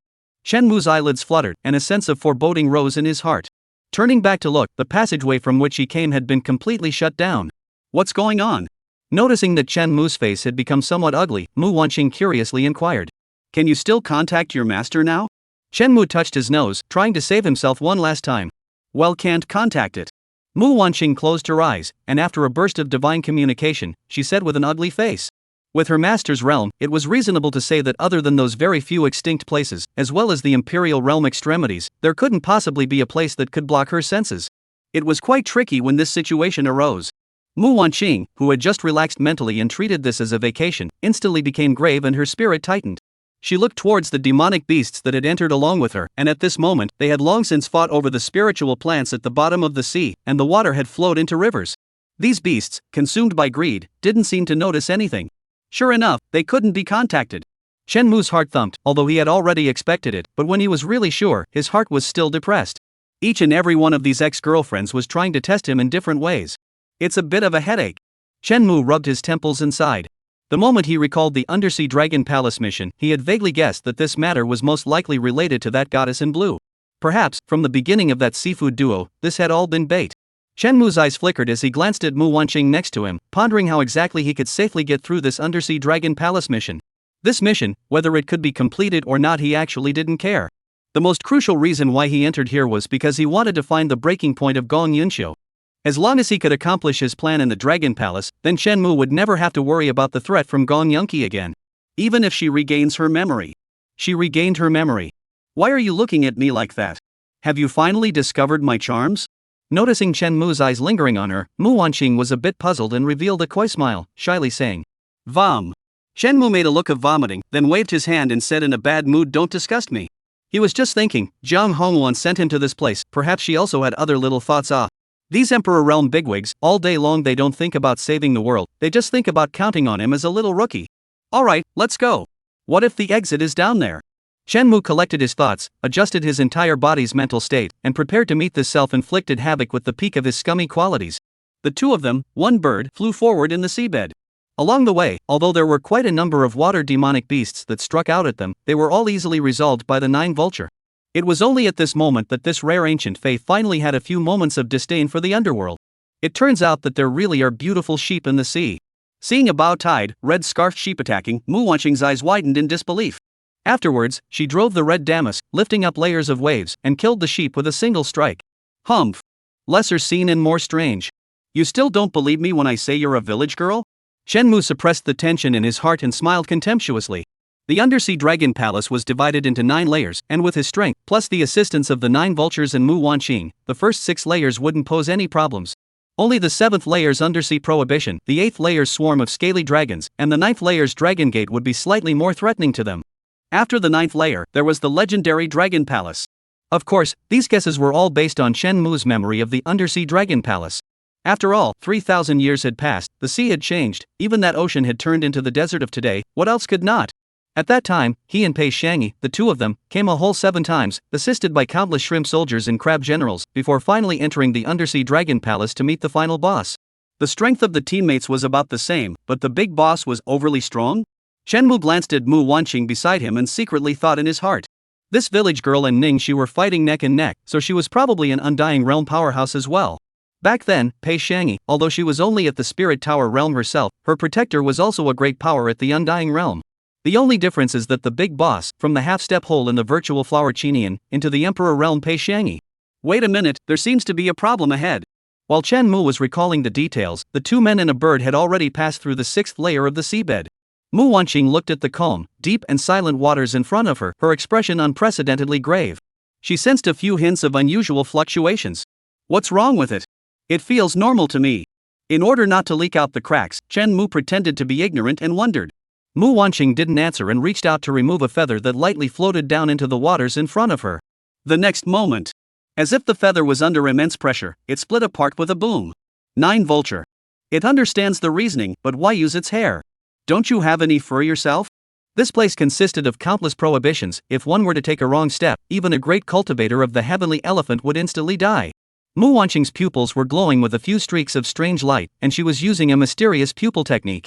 Shenmue's eyelids fluttered, and a sense of foreboding rose in his heart. Turning back to look, the passageway from which he came had been completely shut down. What's going on? Noticing that Shenmue's face had become somewhat ugly, Mu Wanqing curiously inquired. Can you still contact your master now? Shenmue touched his nose, trying to save himself one last time. Well, can't contact it. Mu Wanqing closed her eyes, and after a burst of divine communication, she said with an ugly face. With her master's realm, it was reasonable to say that other than those very few extinct places, as well as the imperial realm extremities, there couldn't possibly be a place that could block her senses. It was quite tricky when this situation arose. Mu Wanqing, who had just relaxed mentally and treated this as a vacation, instantly became grave and her spirit tightened. She looked towards the demonic beasts that had entered along with her, and at this moment, they had long since fought over the spiritual plants at the bottom of the sea, and the water had flowed into rivers. These beasts, consumed by greed, didn't seem to notice anything. Sure enough, they couldn't be contacted. Shenmu's heart thumped, although he had already expected it, but when he was really sure, his heart was still depressed. Each and every one of these ex-girlfriends was trying to test him in different ways. It's a bit of a headache. Shenmu rubbed his temples and sighed. The moment he recalled the Undersea Dragon Palace mission, he had vaguely guessed that this matter was most likely related to that goddess in blue. Perhaps, from the beginning of that seafood duo, this had all been bait. Shenmu's eyes flickered as he glanced at Mu Wanqing next to him, pondering how exactly he could safely get through this Undersea Dragon Palace mission. This mission, whether it could be completed or not, he actually didn't care. The most crucial reason why he entered here was because he wanted to find the breaking point of Gong Yunxiu. As long as he could accomplish his plan in the Dragon Palace, then Shenmu would never have to worry about the threat from Gong Yunqi again. Even if she regains her memory. She regained her memory. Why are you looking at me like that? Have you finally discovered my charms? Noticing Shenmu's eyes lingering on her, Mu Wanqing was a bit puzzled and revealed a coy smile, shyly saying, "Vom." Shenmu made a look of vomiting, then waved his hand and said in a bad mood, "Don't disgust me." He was just thinking, Jiang Hongwan sent him to this place, perhaps she also had other little thoughts. These Emperor Realm bigwigs, all day long they don't think about saving the world, they just think about counting on him as a little rookie. Alright, let's go. What if the exit is down there? Shenmu collected his thoughts, adjusted his entire body's mental state, and prepared to meet this self-inflicted havoc with the peak of his scummy qualities. The two of them, one bird, flew forward in the seabed. Along the way, although there were quite a number of water demonic beasts that struck out at them, they were all easily resolved by the nine vulture. It was only at this moment that this rare ancient fae finally had a few moments of disdain for the underworld. It turns out that there really are beautiful sheep in the sea. Seeing a bow-tied, red-scarfed sheep attacking, Mu Wanqing's eyes widened in disbelief. Afterwards, she drove the red damask, lifting up layers of waves, and killed the sheep with a single strike. Humph. Lesser seen and more strange. You still don't believe me when I say you're a village girl? Shenmu suppressed the tension in his heart and smiled contemptuously. The Undersea Dragon Palace was divided into 9 layers, and with his strength, plus the assistance of the 9 vultures and Mu Wanqing, the first 6 layers wouldn't pose any problems. Only the 7th layer's undersea prohibition, the 8th layer's swarm of scaly dragons, and the 9th layer's dragon gate would be slightly more threatening to them. After the 9th layer, there was the legendary Dragon Palace. Of course, these guesses were all based on Shenmu's memory of the Undersea Dragon Palace. After all, 3,000 years had passed, the sea had changed, even that ocean had turned into the desert of today, what else could not? At that time, he and Pei Shangi, the two of them, came a whole 7 times, assisted by countless shrimp soldiers and crab generals, before finally entering the Undersea Dragon Palace to meet the final boss. The strength of the teammates was about the same, but the big boss was overly strong? Shenmu glanced at Mu Wanqing beside him and secretly thought in his heart. This village girl and Ningxi were fighting neck and neck, so she was probably an Undying Realm powerhouse as well. Back then, Pei Shangi, although she was only at the Spirit Tower realm herself, her protector was also a great power at the Undying Realm. The only difference is that the big boss, from the half-step hole in the virtual flower Chinian, into the Emperor Realm Pei Shangi. Wait a minute, there seems to be a problem ahead. While Shenmu was recalling the details, the 2 men and a bird had already passed through the 6th layer of the seabed. Mu Wanqing looked at the calm, deep and silent waters in front of her, her expression unprecedentedly grave. She sensed a few hints of unusual fluctuations. What's wrong with it? It feels normal to me. In order not to leak out the cracks, Shenmu pretended to be ignorant and wondered. Mu Wanqing didn't answer and reached out to remove a feather that lightly floated down into the waters in front of her. The next moment, as if the feather was under immense pressure, it split apart with a boom. 9 vulture. It understands the reasoning, but why use its hair? Don't you have any fur yourself? This place consisted of countless prohibitions. If one were to take a wrong step, even a great cultivator of the heavenly elephant would instantly die. Mu Wanqing's pupils were glowing with a few streaks of strange light, and she was using a mysterious pupil technique.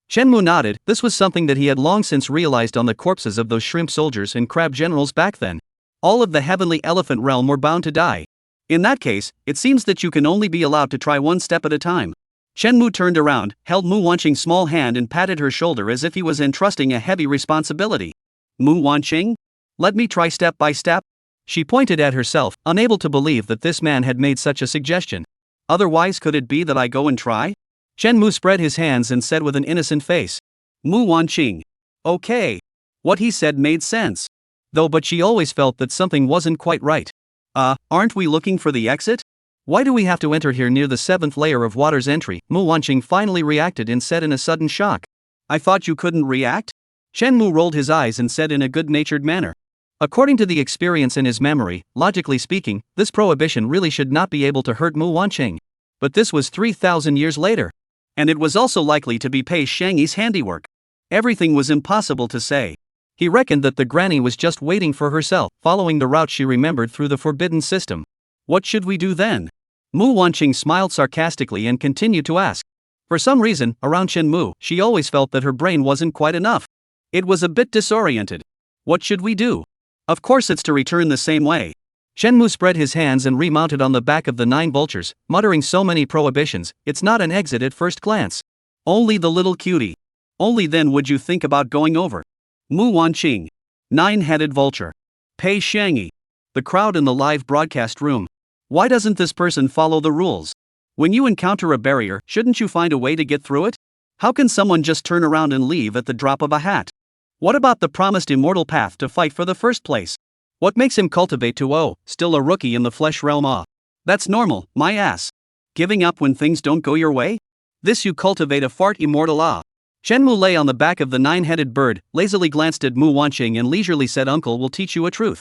Shenmu nodded. This was something that he had long since realized on the corpses of those shrimp soldiers and crab generals back then. All of the heavenly elephant realm were bound to die. In that case, it seems that you can only be allowed to try one step at a time. Shenmu turned around, held Mu Wanqing's small hand and patted her shoulder as if he was entrusting a heavy responsibility. Mu Wanqing? Let me try step by step? She pointed at herself, unable to believe that this man had made such a suggestion. Otherwise, could it be that I go and try? Shenmu spread his hands and said with an innocent face. Mu Wanqing. Okay. What he said made sense. Though but she always felt that something wasn't quite right. Aren't we looking for the exit? Why do we have to enter here near the 7th layer of water's entry? Mu Wanqing finally reacted and said in a sudden shock. I thought you couldn't react? Chen Mu rolled his eyes and said in a good-natured manner. According to the experience in his memory, logically speaking, this prohibition really should not be able to hurt Mu Wanqing. But this was 3,000 years later. And it was also likely to be Pei Shangyi's handiwork. Everything was impossible to say. He reckoned that the granny was just waiting for herself, following the route she remembered through the forbidden system. What should we do then? Mu Wanqing smiled sarcastically and continued to ask. For some reason, around Chen Mu, she always felt that her brain wasn't quite enough. It was a bit disoriented. What should we do? Of course it's to return the same way. Chen Mu spread his hands and remounted on the back of the 9 vultures, muttering so many prohibitions, it's not an exit at first glance. Only the little cutie. Only then would you think about going over. Mu Wanqing. 9-headed vulture. Pei Shangyi. The crowd in the live broadcast room. Why doesn't this person follow the rules? When you encounter a barrier, shouldn't you find a way to get through it? How can someone just turn around and leave at the drop of a hat? What about the promised immortal path to fight for the first place? What makes him cultivate to still a rookie in the flesh realm? That's normal, my ass. Giving up when things don't go your way? This you cultivate a fart immortal. Chen Mu lay on the back of the 9-headed bird, lazily glanced at Mu Wanqing and leisurely said, Uncle will teach you a truth.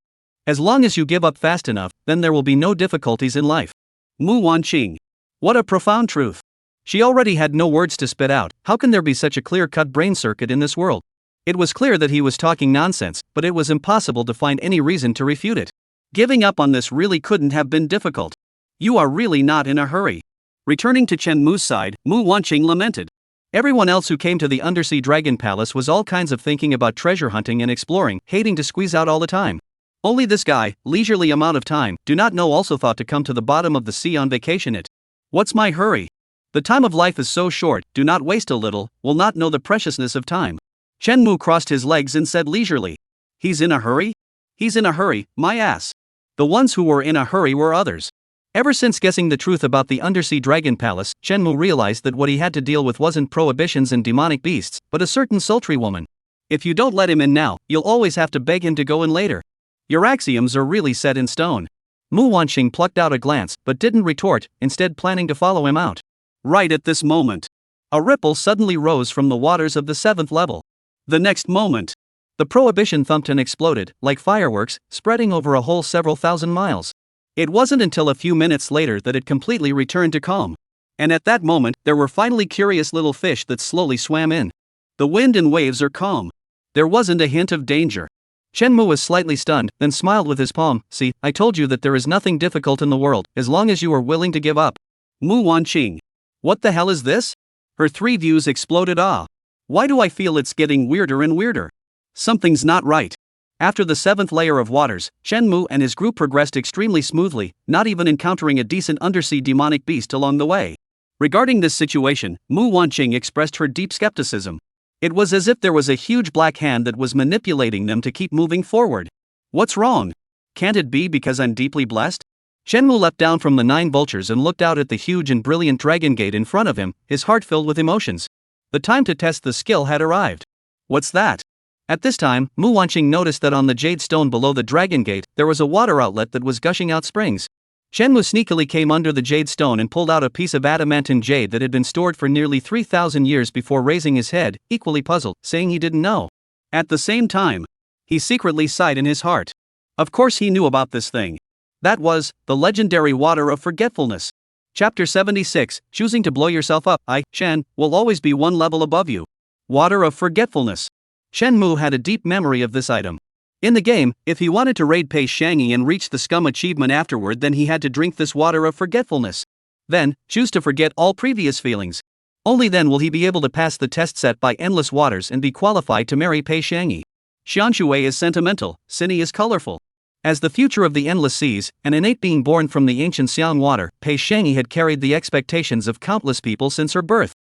As long as you give up fast enough, then there will be no difficulties in life. Mu Wanqing. What a profound truth. She already had no words to spit out. How can there be such a clear-cut brain circuit in this world? It was clear that he was talking nonsense, but it was impossible to find any reason to refute it. Giving up on this really couldn't have been difficult. You are really not in a hurry. Returning to Chen Mu's side, Mu Wanqing lamented. Everyone else who came to the Undersea Dragon Palace was all kinds of thinking about treasure hunting and exploring, hating to squeeze out all the time. Only this guy, leisurely amount of time, do not know also thought to come to the bottom of the sea on vacation it. What's my hurry? The time of life is so short, do not waste a little, will not know the preciousness of time. Chen Mu crossed his legs and said leisurely. He's in a hurry? He's in a hurry, my ass. The ones who were in a hurry were others. Ever since guessing the truth about the Undersea Dragon Palace, Chen Mu realized that what he had to deal with wasn't prohibitions and demonic beasts, but a certain sultry woman. If you don't let him in now, you'll always have to beg him to go in later. Your axioms are really set in stone. Mu Wanqing plucked out a glance, but didn't retort, instead planning to follow him out. Right at this moment, a ripple suddenly rose from the waters of the 7th level. The next moment, the prohibition thumped and exploded, like fireworks, spreading over a whole several thousand miles. It wasn't until a few minutes later that it completely returned to calm. And at that moment, there were finally curious little fish that slowly swam in. The wind and waves are calm. There wasn't a hint of danger. Chen Mu was slightly stunned, then smiled with his palm. See, I told you that there is nothing difficult in the world, as long as you are willing to give up. Mu Wanqing. What the hell is this? Her 3 views exploded. Why do I feel it's getting weirder and weirder? Something's not right. After the 7th layer of waters, Chen Mu and his group progressed extremely smoothly, not even encountering a decent undersea demonic beast along the way. Regarding this situation, Mu Wanqing expressed her deep skepticism. It was as if there was a huge black hand that was manipulating them to keep moving forward. What's wrong? Can't it be because I'm deeply blessed? Chen Mu leapt down from the 9 vultures and looked out at the huge and brilliant dragon gate in front of him, his heart filled with emotions. The time to test the skill had arrived. What's that? At this time, Mu Wanqing noticed that on the jade stone below the dragon gate, there was a water outlet that was gushing out springs. Chen Mu sneakily came under the jade stone and pulled out a piece of adamantine jade that had been stored for nearly 3,000 years before raising his head, equally puzzled, saying he didn't know. At the same time, he secretly sighed in his heart. Of course he knew about this thing. That was, the legendary water of forgetfulness. Chapter 76, Choosing to Blow Yourself Up. I, Chen, will always be one level above you. Water of forgetfulness. Chen Mu had a deep memory of this item. In the game, if he wanted to raid Pei Shangyi and reach the scum achievement afterward, then he had to drink this water of forgetfulness. Then, choose to forget all previous feelings. Only then will he be able to pass the test set by endless waters and be qualified to marry Pei Shangyi. Xianshui is sentimental, Cinny is colorful. As the future of the endless seas, an innate being born from the ancient Xiang water, Pei Shangyi had carried the expectations of countless people since her birth.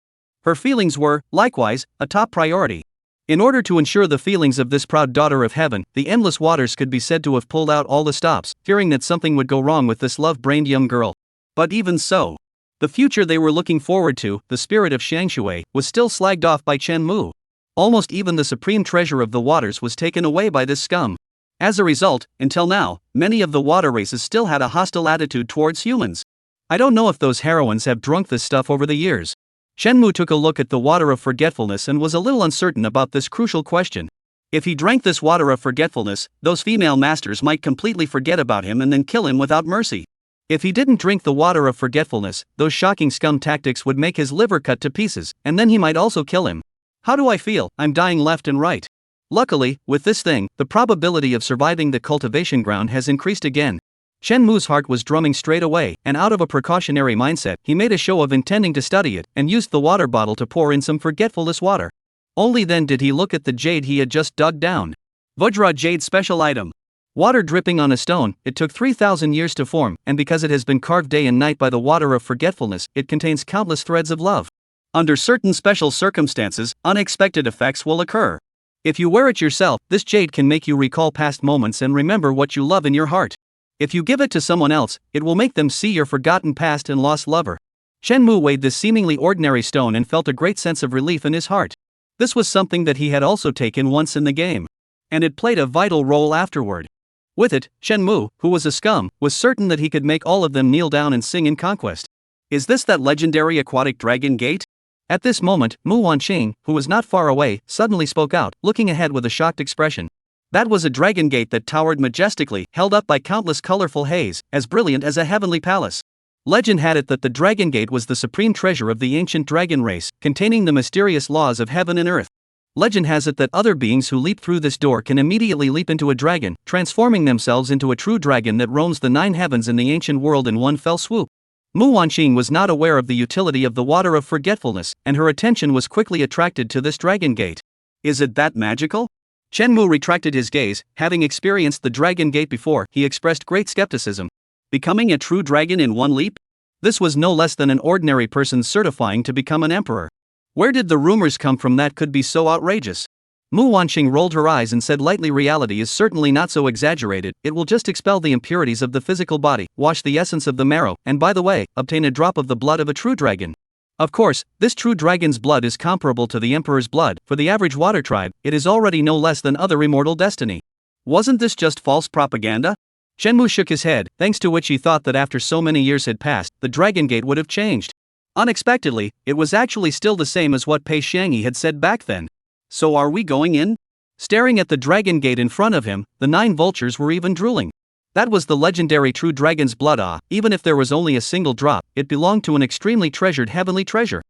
Her feelings were, likewise, a top priority. In order to ensure the feelings of this proud daughter of heaven, the endless waters could be said to have pulled out all the stops, fearing that something would go wrong with this love-brained young girl. But even so, the future they were looking forward to, the spirit of Xianshui, was still slagged off by Chen Mu. Almost even the supreme treasure of the waters was taken away by this scum. As a result, until now, many of the water races still had a hostile attitude towards humans. I don't know if those heroines have drunk this stuff over the years. Shenmue took a look at the water of forgetfulness and was a little uncertain about this crucial question. If he drank this water of forgetfulness, those female masters might completely forget about him and then kill him without mercy. If he didn't drink the water of forgetfulness, those shocking scum tactics would make his liver cut to pieces, and then he might also kill him. How do I feel? I'm dying left and right. Luckily, with this thing, the probability of surviving the cultivation ground has increased again. Shenmue's heart was drumming straight away, and out of a precautionary mindset, he made a show of intending to study it, and used the water bottle to pour in some forgetfulness water. Only then did he look at the jade he had just dug down. Vajra Jade Special Item. Water dripping on a stone, it took 3,000 years to form, and because it has been carved day and night by the water of forgetfulness, it contains countless threads of love. Under certain special circumstances, unexpected effects will occur. If you wear it yourself, this jade can make you recall past moments and remember what you love in your heart. If you give it to someone else, it will make them see your forgotten past and lost lover. Shenmue weighed this seemingly ordinary stone and felt a great sense of relief in his heart. This was something that he had also taken once in the game. And it played a vital role afterward. With it, Shenmue, who was a scum, was certain that he could make all of them kneel down and sing in conquest. Is this that legendary aquatic dragon gate? At this moment, Mu Wanqing, who was not far away, suddenly spoke out, looking ahead with a shocked expression. That was a dragon gate that towered majestically, held up by countless colorful haze, as brilliant as a heavenly palace. Legend had it that the dragon gate was the supreme treasure of the ancient dragon race, containing the mysterious laws of heaven and earth. Legend has it that other beings who leap through this door can immediately leap into a dragon, transforming themselves into a true dragon that roams the 9 heavens in the ancient world in one fell swoop. Mu Wanqing was not aware of the utility of the water of forgetfulness, and her attention was quickly attracted to this dragon gate. Is it that magical? Shenmue retracted his gaze. Having experienced the dragon gate before, he expressed great skepticism. Becoming a true dragon in one leap? This was no less than an ordinary person certifying to become an emperor. Where did the rumors come from that could be so outrageous? Mu Wanqing rolled her eyes and said lightly, reality is certainly not so exaggerated, it will just expel the impurities of the physical body, wash the essence of the marrow, and by the way, obtain a drop of the blood of a true dragon. Of course, this true dragon's blood is comparable to the emperor's blood. For the average water tribe, it is already no less than other immortal destiny. Wasn't this just false propaganda? Shenmue shook his head, thanks to which he thought that after so many years had passed, the dragon gate would have changed. Unexpectedly, it was actually still the same as what Pei Xiangyi had said back then. So are we going in? Staring at the dragon gate in front of him, the 9 vultures were even drooling. That was the legendary true dragon's blood. Even if there was only a single drop, it belonged to an extremely treasured heavenly treasure.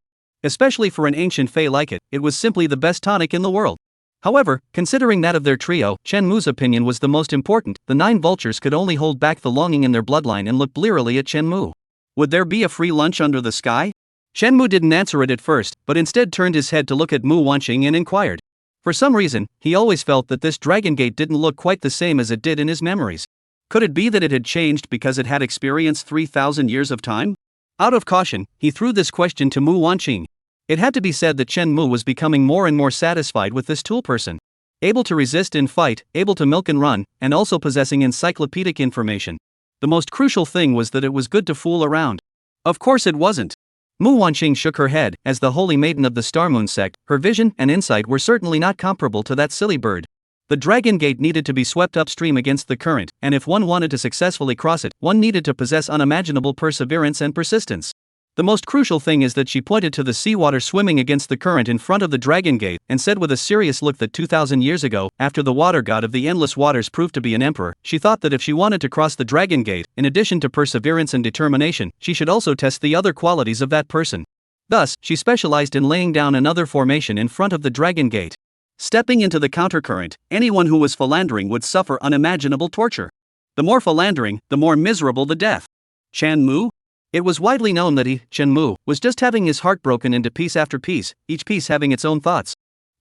Especially for an ancient fae like it, it was simply the best tonic in the world. However, considering that of their trio, Shenmue's opinion was the most important. The 9 vultures could only hold back the longing in their bloodline and looked blearily at Shenmue. Would there be a free lunch under the sky? Shenmue didn't answer it at first, but instead turned his head to look at Mu Wanqing and inquired. For some reason, he always felt that this dragon gate didn't look quite the same as it did in his memories. Could it be that it had changed because it had experienced 3,000 years of time? Out of caution, he threw this question to Mu Wanqing. It had to be said that Shenmue was becoming more and more satisfied with this tool person. Able to resist in fight, able to milk and run, and also possessing encyclopedic information. The most crucial thing was that it was good to fool around. Of course it wasn't. Mu Wanqing shook her head. As the holy maiden of the Star Moon sect, her vision and insight were certainly not comparable to that silly bird. The dragon gate needed to be swept upstream against the current, and if one wanted to successfully cross it, one needed to possess unimaginable perseverance and persistence. The most crucial thing is that she pointed to the seawater swimming against the current in front of the dragon gate, and said with a serious look that 2,000 years ago, after the water god of the endless waters proved to be an emperor, she thought that if she wanted to cross the dragon gate, in addition to perseverance and determination, she should also test the other qualities of that person. Thus, she specialized in laying down another formation in front of the dragon gate. Stepping into the countercurrent, anyone who was philandering would suffer unimaginable torture. The more philandering, the more miserable the death. Shenmue? It was widely known that he, Shenmue, was just having his heart broken into piece after piece, each piece having its own thoughts.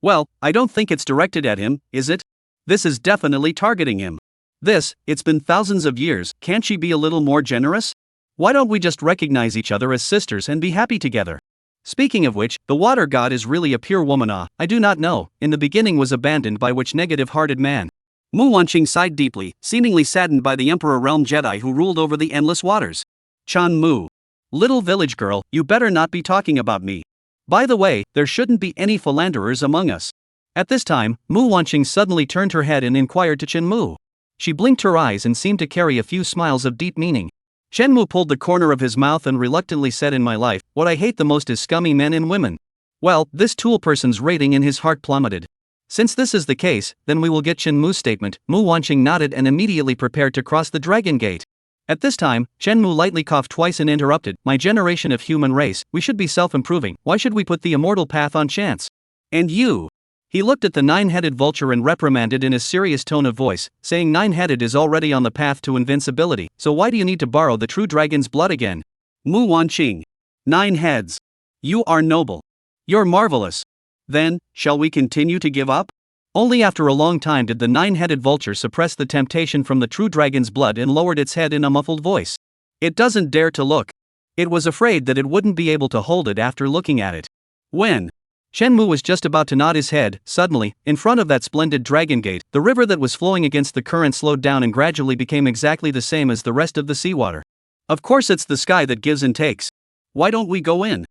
Well, I don't think it's directed at him, is it? This is definitely targeting him. It's been thousands of years, can't she be a little more generous? Why don't we just recognize each other as sisters and be happy together? Speaking of which, the water god is really a pure woman. I do not know, in the beginning was abandoned by which negative-hearted man. Mu Wanqing sighed deeply, seemingly saddened by the Emperor Realm Jedi who ruled over the endless waters. Chan Mu. Little village girl, you better not be talking about me. By the way, there shouldn't be any philanderers among us. At this time, Mu Wanqing suddenly turned her head and inquired to Shenmue. She blinked her eyes and seemed to carry a few smiles of deep meaning. Shenmue pulled the corner of his mouth and reluctantly said, in my life, what I hate the most is scummy men and women. Well, this tool person's rating in his heart plummeted. Since this is the case, then we will get Shenmue's statement. Mu Wanqing nodded and immediately prepared to cross the Dragon Gate. At this time, Shenmue lightly coughed twice and interrupted, my generation of human race, we should be self-improving, why should we put the immortal path on chance? And you? He looked at the nine-headed vulture and reprimanded in a serious tone of voice, saying nine-headed is already on the path to invincibility, so why do you need to borrow the true dragon's blood again? Mu Wanqing. 9 heads. You are noble. You're marvelous. Then, shall we continue to give up? Only after a long time did the nine-headed vulture suppress the temptation from the true dragon's blood and lowered its head in a muffled voice. It doesn't dare to look. It was afraid that it wouldn't be able to hold it after looking at it. When Shenmue was just about to nod his head, suddenly, in front of that splendid dragon gate, the river that was flowing against the current slowed down and gradually became exactly the same as the rest of the seawater. Of course it's the sky that gives and takes. Why don't we go in?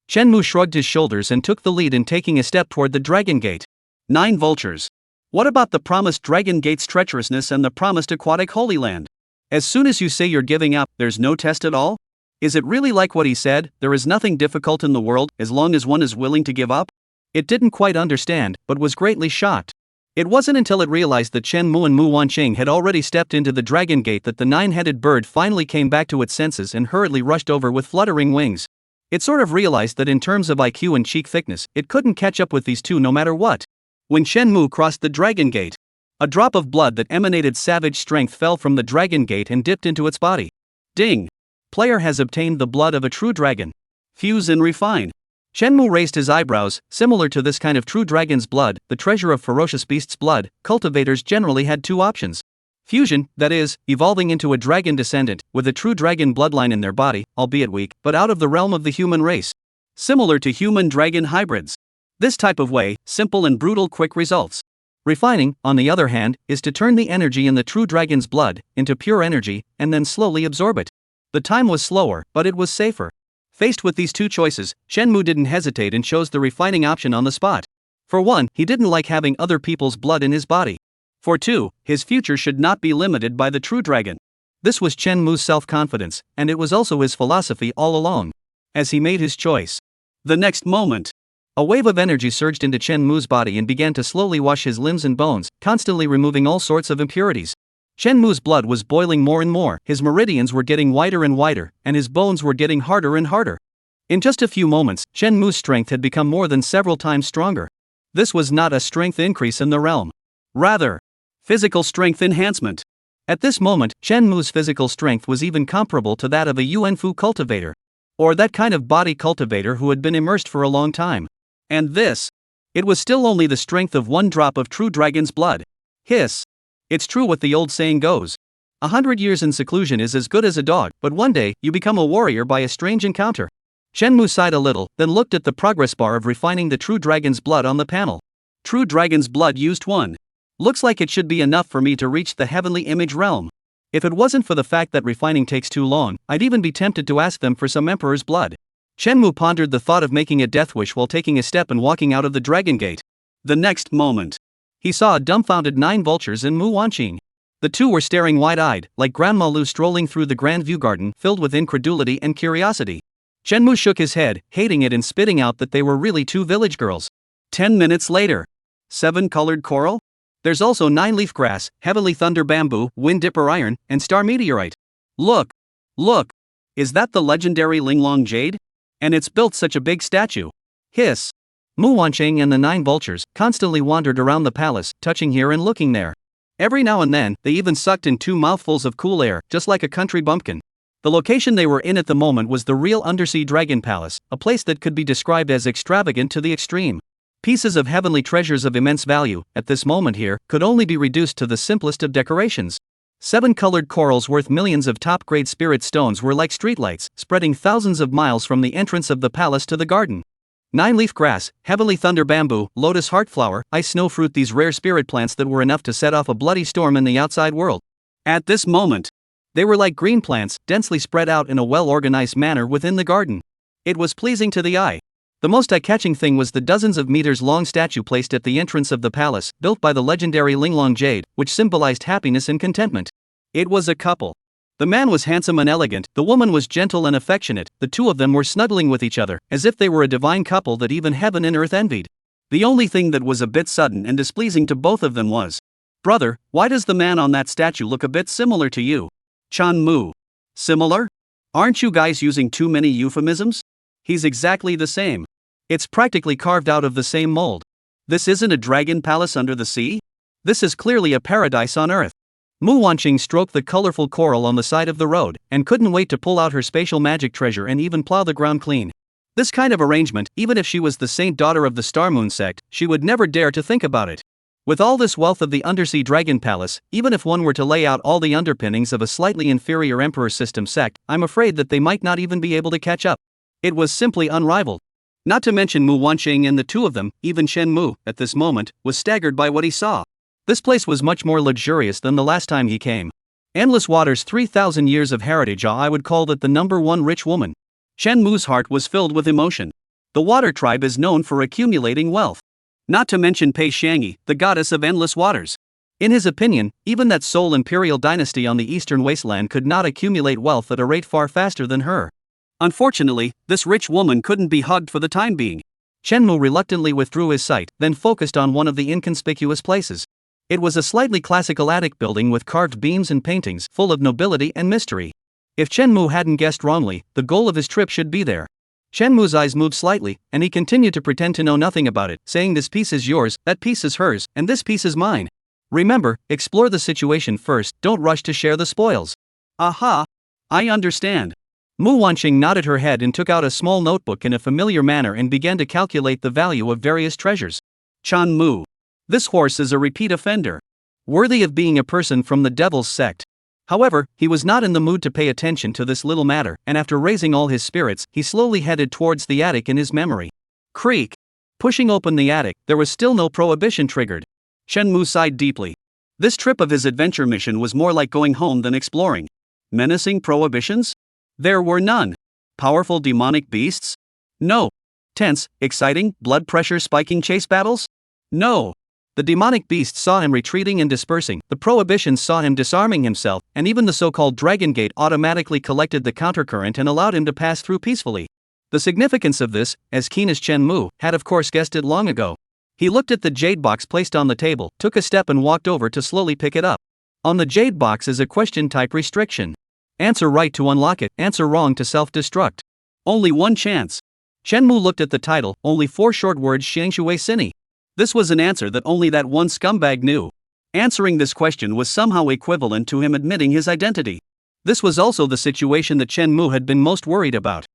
Shenmue shrugged his shoulders and took the lead in taking a step toward the dragon gate. 9 vultures. What about the promised dragon gate's treacherousness and the promised aquatic holy land? As soon as you say you're giving up, there's no test at all? Is it really like what he said, there is nothing difficult in the world as long as one is willing to give up? It didn't quite understand, but was greatly shocked. It wasn't until it realized that Shenmue and Mu Wanqing had already stepped into the dragon gate that the nine-headed bird finally came back to its senses and hurriedly rushed over with fluttering wings. It sort of realized that in terms of IQ and cheek thickness, it couldn't catch up with these two no matter what. When Shenmue crossed the dragon gate, a drop of blood that emanated savage strength fell from the dragon gate and dipped into its body. Ding! Player has obtained the blood of a true dragon. Fuse and refine. Shenmue raised his eyebrows. Similar to this kind of true dragon's blood, the treasure of ferocious beast's blood, cultivators generally had 2 options. Fusion, that is, evolving into a dragon descendant, with a true dragon bloodline in their body, albeit weak, but out of the realm of the human race. Similar to human-dragon hybrids. This type of way, simple and brutal quick results. Refining, on the other hand, is to turn the energy in the true dragon's blood into pure energy, and then slowly absorb it. The time was slower, but it was safer. Faced with these 2 choices, Shenmue didn't hesitate and chose the refining option on the spot. For 1, he didn't like having other people's blood in his body. For 2, his future should not be limited by the true dragon. This was Shenmue's self-confidence, and it was also his philosophy all along. As he made his choice, the next moment, a wave of energy surged into Shenmue's body and began to slowly wash his limbs and bones, constantly removing all sorts of impurities. Shenmue's blood was boiling more and more, his meridians were getting wider and wider, and his bones were getting harder and harder. In just a few moments, Shenmue's strength had become more than several times stronger. This was not a strength increase in the realm. Rather, physical strength enhancement. At this moment, Shenmue's physical strength was even comparable to that of a Yuanfu cultivator. Or that kind of body cultivator who had been immersed for a long time. And this? It was still only the strength of 1 drop of true dragon's blood. Hiss. It's true what the old saying goes. 100 years in seclusion is as good as a dog, but one day, you become a warrior by a strange encounter. Shenmue sighed a little, then looked at the progress bar of refining the true dragon's blood on the panel. True dragon's blood used 1. Looks like it should be enough for me to reach the heavenly image realm. If it wasn't for the fact that refining takes too long, I'd even be tempted to ask them for some emperor's blood. Shenmue pondered the thought of making a death wish while taking a step and walking out of the dragon gate. The next moment, he saw a dumbfounded 9 vultures in Mu Wanqing. The 2 were staring wide-eyed, like Grandma Lu strolling through the Grand View Garden, filled with incredulity and curiosity. Shenmue shook his head, hating it and spitting out that they were really 2 village girls. 10 minutes later. 7 colored coral? There's also 9 leaf grass, heavenly thunder bamboo, wind dipper iron, and star meteorite. Look! Look! Is that the legendary Linglong jade? And it's built such a big statue. Hiss. Mu Wanqing and the 9 vultures constantly wandered around the palace, touching here and looking there. Every now and then, they even sucked in 2 mouthfuls of cool air, just like a country bumpkin. The location they were in at the moment was the real undersea dragon palace, a place that could be described as extravagant to the extreme. Pieces of heavenly treasures of immense value, at this moment here, could only be reduced to the simplest of decorations. 7 colored corals worth millions of top-grade spirit stones were like streetlights, spreading thousands of miles from the entrance of the palace to the garden. 9-leaf grass, heavenly thunder bamboo, lotus heartflower, ice snow fruit, these rare spirit plants that were enough to set off a bloody storm in the outside world. At this moment, they were like green plants, densely spread out in a well-organized manner within the garden. It was pleasing to the eye. The most eye-catching thing was the dozens of meters-long statue placed at the entrance of the palace, built by the legendary Linglong jade, which symbolized happiness and contentment. It was a couple. The man was handsome and elegant, the woman was gentle and affectionate, the two of them were snuggling with each other, as if they were a divine couple that even heaven and earth envied. The only thing that was a bit sudden and displeasing to both of them was, "Brother, why does the man on that statue look a bit similar to you?" Chan Mu. Similar? Aren't you guys using too many euphemisms? He's exactly the same. It's practically carved out of the same mold. This isn't a dragon palace under the sea? This is clearly a paradise on earth. Mu Wanqing stroked the colorful coral on the side of the road, and couldn't wait to pull out her spatial magic treasure and even plow the ground clean. This kind of arrangement, even if she was the saint daughter of the Star Moon sect, she would never dare to think about it. With all this wealth of the undersea dragon palace, even if one were to lay out all the underpinnings of a slightly inferior emperor system sect, I'm afraid that they might not even be able to catch up. It was simply unrivaled. Not to mention Mu Wanqing and the two of them, even Shen Mu, at this moment, was staggered by what he saw. This place was much more luxurious than the last time he came. Endless Water's 3,000 years of heritage, I would call that the number one rich woman. Shen Mu's heart was filled with emotion. The Water Tribe is known for accumulating wealth. Not to mention Pei Xiangyi, the goddess of endless waters. In his opinion, even that sole imperial dynasty on the eastern wasteland could not accumulate wealth at a rate far faster than her. Unfortunately, this rich woman couldn't be hugged for the time being. Shen Mu reluctantly withdrew his sight, then focused on one of the inconspicuous places. It was a slightly classical attic building with carved beams and paintings, full of nobility and mystery. If Shen Mu hadn't guessed wrongly, the goal of his trip should be there. Shen Mu's eyes moved slightly, and he continued to pretend to know nothing about it, saying, "This piece is yours, that piece is hers, and this piece is mine. Remember, explore the situation first, don't rush to share the spoils." "Aha! I understand." Mu Wanqing nodded her head and took out a small notebook in a familiar manner and began to calculate the value of various treasures. Chan Mu. This horse is a repeat offender. Worthy of being a person from the Devil's Sect. However, he was not in the mood to pay attention to this little matter, and after raising all his spirits, he slowly headed towards the attic in his memory. Creak! Pushing open the attic, there was still no prohibition triggered. Shen Mu sighed deeply. This trip of his adventure mission was more like going home than exploring. Menacing prohibitions? There were none. Powerful demonic beasts? No. Tense, exciting, blood pressure spiking chase battles? No. The demonic beasts saw him retreating and dispersing, the prohibitions saw him disarming himself, and even the so-called Dragon Gate automatically collected the countercurrent and allowed him to pass through peacefully. The significance of this, as keen as Chen Mu, had of course guessed it long ago. He looked at the jade box placed on the table, took a step and walked over to slowly pick it up. On the jade box is a question-type restriction. Answer right to unlock it, answer wrong to self-destruct. Only one chance. Chen Mu looked at the title, only 4 short words, Xiangshui Sini. This was an answer that only that one scumbag knew. Answering this question was somehow equivalent to him admitting his identity. This was also the situation that Chen Mu had been most worried about.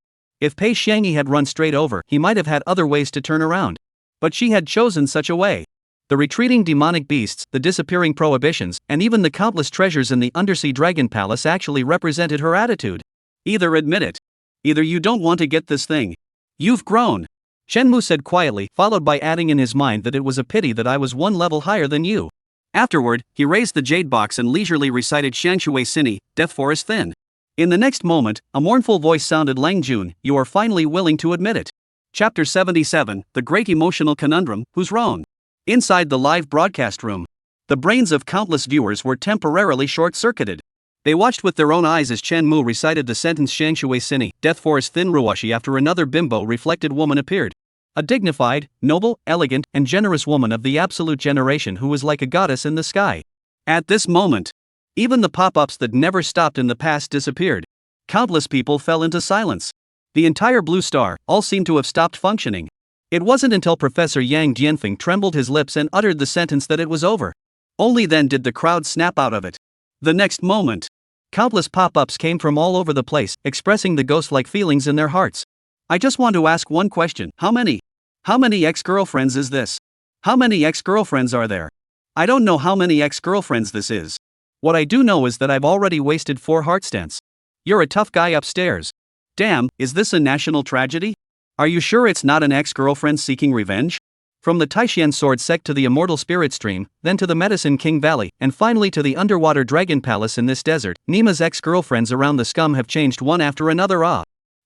If Pei Xiangyi had run straight over, he might have had other ways to turn around. But she had chosen such a way. The retreating demonic beasts, the disappearing prohibitions, and even the countless treasures in the undersea dragon palace actually represented her attitude. Either admit it. Either you don't want to get this thing. You've grown. Shen Mu said quietly, followed by adding in his mind that it was a pity that I was one level higher than you. Afterward, he raised the jade box and leisurely recited Xiangshui Sini, Death Forest Thin. In the next moment, a mournful voice sounded, Lang Jun, you are finally willing to admit it. Chapter 77, The Great Emotional Conundrum, Who's Wrong? Inside the live broadcast room, the brains of countless viewers were temporarily short-circuited. They watched with their own eyes as Chen Mu recited the sentence Xiangshui Sini, Death Forest Thin Ruwashi after another bimbo-reflected woman appeared. A dignified, noble, elegant, and generous woman of the absolute generation who was like a goddess in the sky. At this moment, even the pop-ups that never stopped in the past disappeared. Countless people fell into silence. The entire blue star, all seemed to have stopped functioning. It wasn't until Professor Yang Jianfeng trembled his lips and uttered the sentence that it was over. Only then did the crowd snap out of it. The next moment, countless pop-ups came from all over the place, expressing the ghost-like feelings in their hearts. I just want to ask one question. How many? How many ex-girlfriends is this? How many ex-girlfriends are there? I don't know how many ex-girlfriends this is. What I do know is that I've already wasted 4 heart stents. You're a tough guy upstairs. Damn, is this a national tragedy? Are you sure it's not an ex-girlfriend seeking revenge? From the Taishan Sword Sect to the Immortal Spirit Stream, then to the Medicine King Valley, and finally to the Underwater Dragon Palace in this desert, Nima's ex-girlfriends around the scum have changed one after another.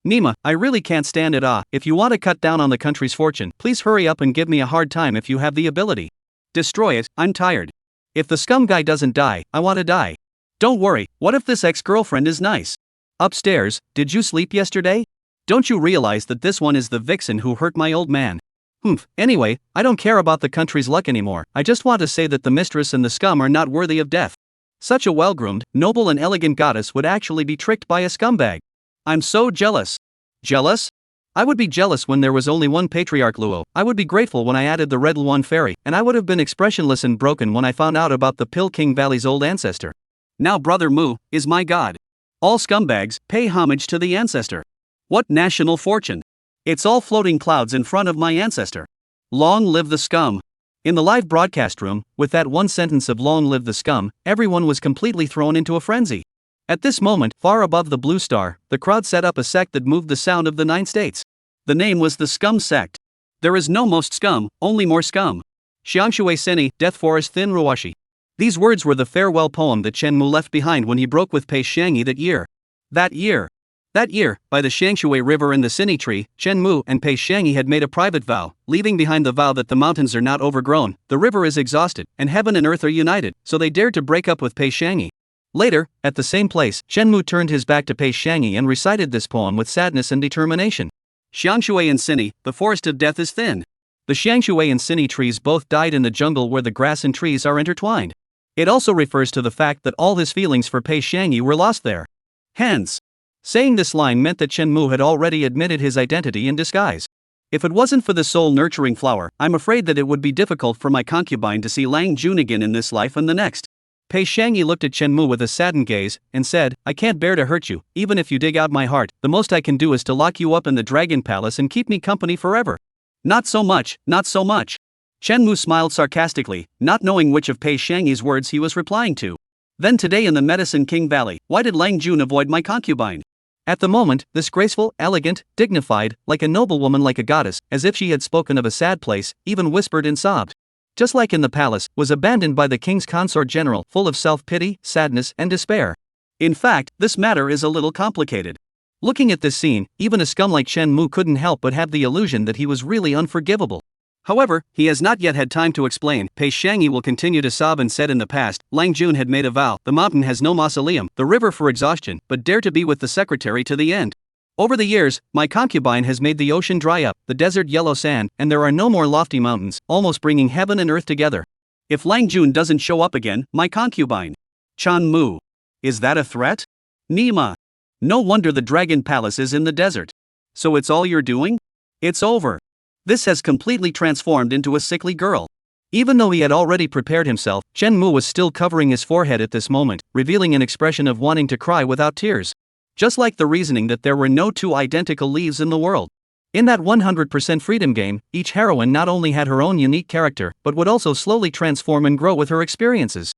Nima, I really can't stand it. If you want to cut down on the country's fortune, please hurry up and give me a hard time if you have the ability. Destroy it, I'm tired. If the scum guy doesn't die, I want to die. Don't worry, what if this ex-girlfriend is nice? Upstairs, did you sleep yesterday? Don't you realize that this one is the vixen who hurt my old man? Humph, anyway, I don't care about the country's luck anymore, I just want to say that the mistress and the scum are not worthy of death. Such a well-groomed, noble and elegant goddess would actually be tricked by a scumbag. I'm so jealous. Jealous? I would be jealous when there was only one patriarch Luo, I would be grateful when I added the Red Luon fairy, and I would have been expressionless and broken when I found out about the Pill King Valley's old ancestor. Now Brother Mu is my god. All scumbags pay homage to the ancestor. What national fortune? It's all floating clouds in front of my ancestor. Long live the scum. In the live broadcast room, with that one sentence of long live the scum, everyone was completely thrown into a frenzy. At this moment, far above the blue star, the crowd set up a sect that moved the sound of the 9 states. The name was the Scum Sect. There is no most scum, only more scum. Xiangshui Seni, Death Forest Thin Ruashi. These words were the farewell poem that Chen Mu left behind when he broke with Pei Xiangyi that year. That year, by the Xiangshui River and the Sini Tree, Chen Mu and Pei Xiangyi had made a private vow, leaving behind the vow that the mountains are not overgrown, the river is exhausted, and heaven and earth are united, so they dared to break up with Pei Xiangyi. Later, at the same place, Chen Mu turned his back to Pei Xiangyi and recited this poem with sadness and determination. Xiangshui and Sini, the forest of death is thin. The Xiangshui and Sini trees both died in the jungle where the grass and trees are intertwined. It also refers to the fact that all his feelings for Pei Xiangyi were lost there. Hence, saying this line meant that Chen Mu had already admitted his identity in disguise. If it wasn't for the soul-nurturing flower, I'm afraid that it would be difficult for my concubine to see Lang Jun again in this life and the next. Pei Xiangyi looked at Chen Mu with a saddened gaze, and said, I can't bear to hurt you, even if you dig out my heart, the most I can do is to lock you up in the Dragon Palace and keep me company forever. Not so much, not so much. Chen Mu smiled sarcastically, not knowing which of Pei Xiangyi's words he was replying to. Then today in the Medicine King Valley, why did Lang Jun avoid my concubine? At the moment, this graceful, elegant, dignified, like a noblewoman like a goddess, as if she had spoken of a sad place, even whispered and sobbed. Just like in the palace, was abandoned by the king's consort general, full of self-pity, sadness, and despair. In fact, this matter is a little complicated. Looking at this scene, even a scum like Chen Mu couldn't help but have the illusion that he was really unforgivable. However, he has not yet had time to explain. Pei Xiangyi will continue to sob and said in the past, Lang Jun had made a vow, the mountain has no mausoleum, the river for exhaustion, but dare to be with the secretary to the end. Over the years, my concubine has made the ocean dry up, the desert yellow sand, and there are no more lofty mountains, almost bringing heaven and earth together. If Lang Jun doesn't show up again, my concubine. Chan Mu. Is that a threat? Nima. No wonder the Dragon Palace is in the desert. So it's all you're doing? It's over. This has completely transformed into a sickly girl. Even though he had already prepared himself, Chen Mu was still covering his forehead at this moment, revealing an expression of wanting to cry without tears. Just like the reasoning that there were no two identical leaves in the world. In that 100% freedom game, each heroine not only had her own unique character, but would also slowly transform and grow with her experiences.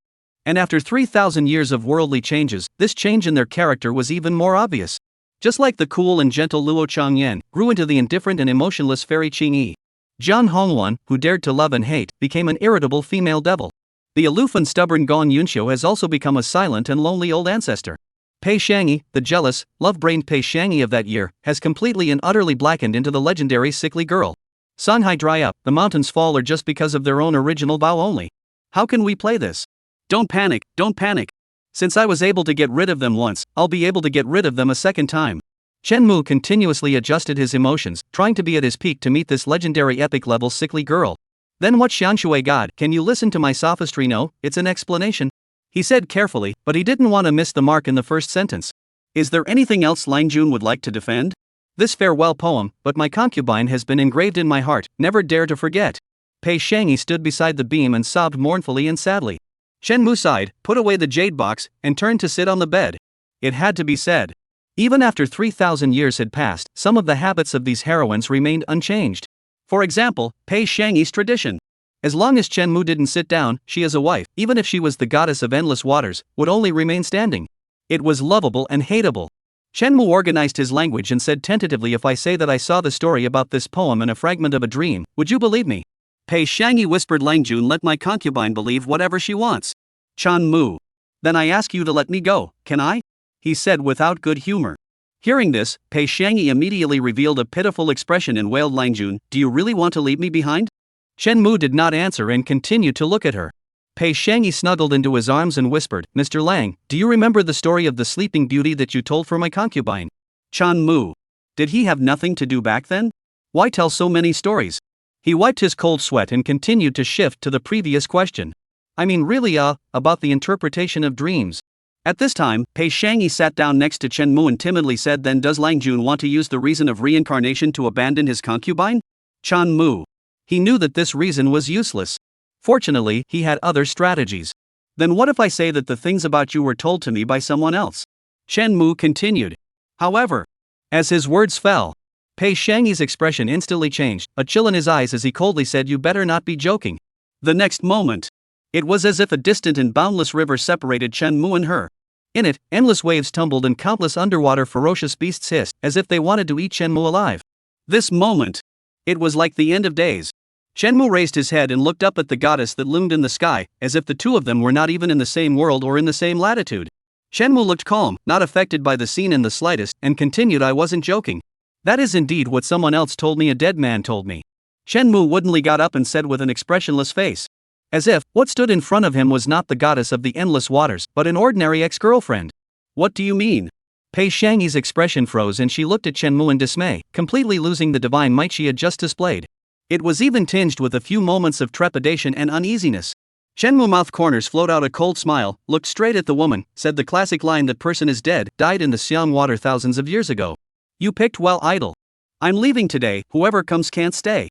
And after 3,000 years of worldly changes, this change in their character was even more obvious. Just like the cool and gentle Luo Changyan grew into the indifferent and emotionless fairy Qingyi. Jian Hongwan, who dared to love and hate, became an irritable female devil. The aloof and stubborn Gong Yunxiu has also become a silent and lonely old ancestor. Pei Xiangyi, the jealous, love-brained Pei Xiangyi of that year, has completely and utterly blackened into the legendary sickly girl. Songhai dry up, the mountains fall or just because of their own original vow only. How can we play this? Don't panic, don't panic. Since I was able to get rid of them once, I'll be able to get rid of them a second time. Chen Mu continuously adjusted his emotions, trying to be at his peak to meet this legendary epic-level sickly girl. Then what Xiangshui God, can you listen to my sophistry? No, it's an explanation. He said carefully, but he didn't want to miss the mark in the first sentence. Is there anything else Lang Jun would like to defend? This farewell poem, but my concubine has been engraved in my heart, never dare to forget. Pei Xiangyi stood beside the beam and sobbed mournfully and sadly. Chen Mu sighed, put away the jade box, and turned to sit on the bed. It had to be said. Even after 3,000 years had passed, some of the habits of these heroines remained unchanged. For example, Pei Xiangyi's tradition. As long as Chen Mu didn't sit down, she as a wife, even if she was the goddess of endless waters, would only remain standing. It was lovable and hateable. Chen Mu organized his language and said tentatively, if I say that I saw the story about this poem in a fragment of a dream, would you believe me? Pei Xiangyi whispered, Lang Jun, let my concubine believe whatever she wants. Chan Mu. Then I ask you to let me go, can I? He said without good humor. Hearing this, Pei Xiangyi immediately revealed a pitiful expression and wailed, Lang Jun, do you really want to leave me behind? Chen Mu did not answer and continued to look at her. Pei Shangyi snuggled into his arms and whispered, Mr. Lang, do you remember the story of the sleeping beauty that you told for my concubine? Chan Mu. Did he have nothing to do back then? Why tell so many stories? He wiped his cold sweat and continued to shift to the previous question. I mean really about the interpretation of dreams. At this time, Pei Shangyi sat down next to Chen Mu and timidly said, then does Lang Jun want to use the reason of reincarnation to abandon his concubine? Chan Mu. He knew that this reason was useless. Fortunately, he had other strategies. Then what if I say that the things about you were told to me by someone else? Chen Mu continued. However, as his words fell, Pei Shangyi's expression instantly changed, a chill in his eyes as he coldly said, you better not be joking. The next moment, it was as if a distant and boundless river separated Chen Mu and her. In it, endless waves tumbled and countless underwater ferocious beasts hissed, as if they wanted to eat Chen Mu alive. This moment, it was like the end of days. Chen Mu raised his head and looked up at the goddess that loomed in the sky, as if the two of them were not even in the same world or in the same latitude. Chen Mu looked calm, not affected by the scene in the slightest, and continued, I wasn't joking. That is indeed what someone else told me, a dead man told me. Chen Mu woodenly got up and said with an expressionless face, as if what stood in front of him was not the goddess of the endless waters, but an ordinary ex-girlfriend. What do you mean? Pei Shangyi's expression froze and she looked at Chen Mu in dismay, completely losing the divine might she had just displayed. It was even tinged with a few moments of trepidation and uneasiness. Chen Mu mouth corners flowed out a cold smile, looked straight at the woman, said the classic line, that person is dead, died in the Xiang water thousands of years ago. You picked well, idol. I'm leaving today, whoever comes can't stay.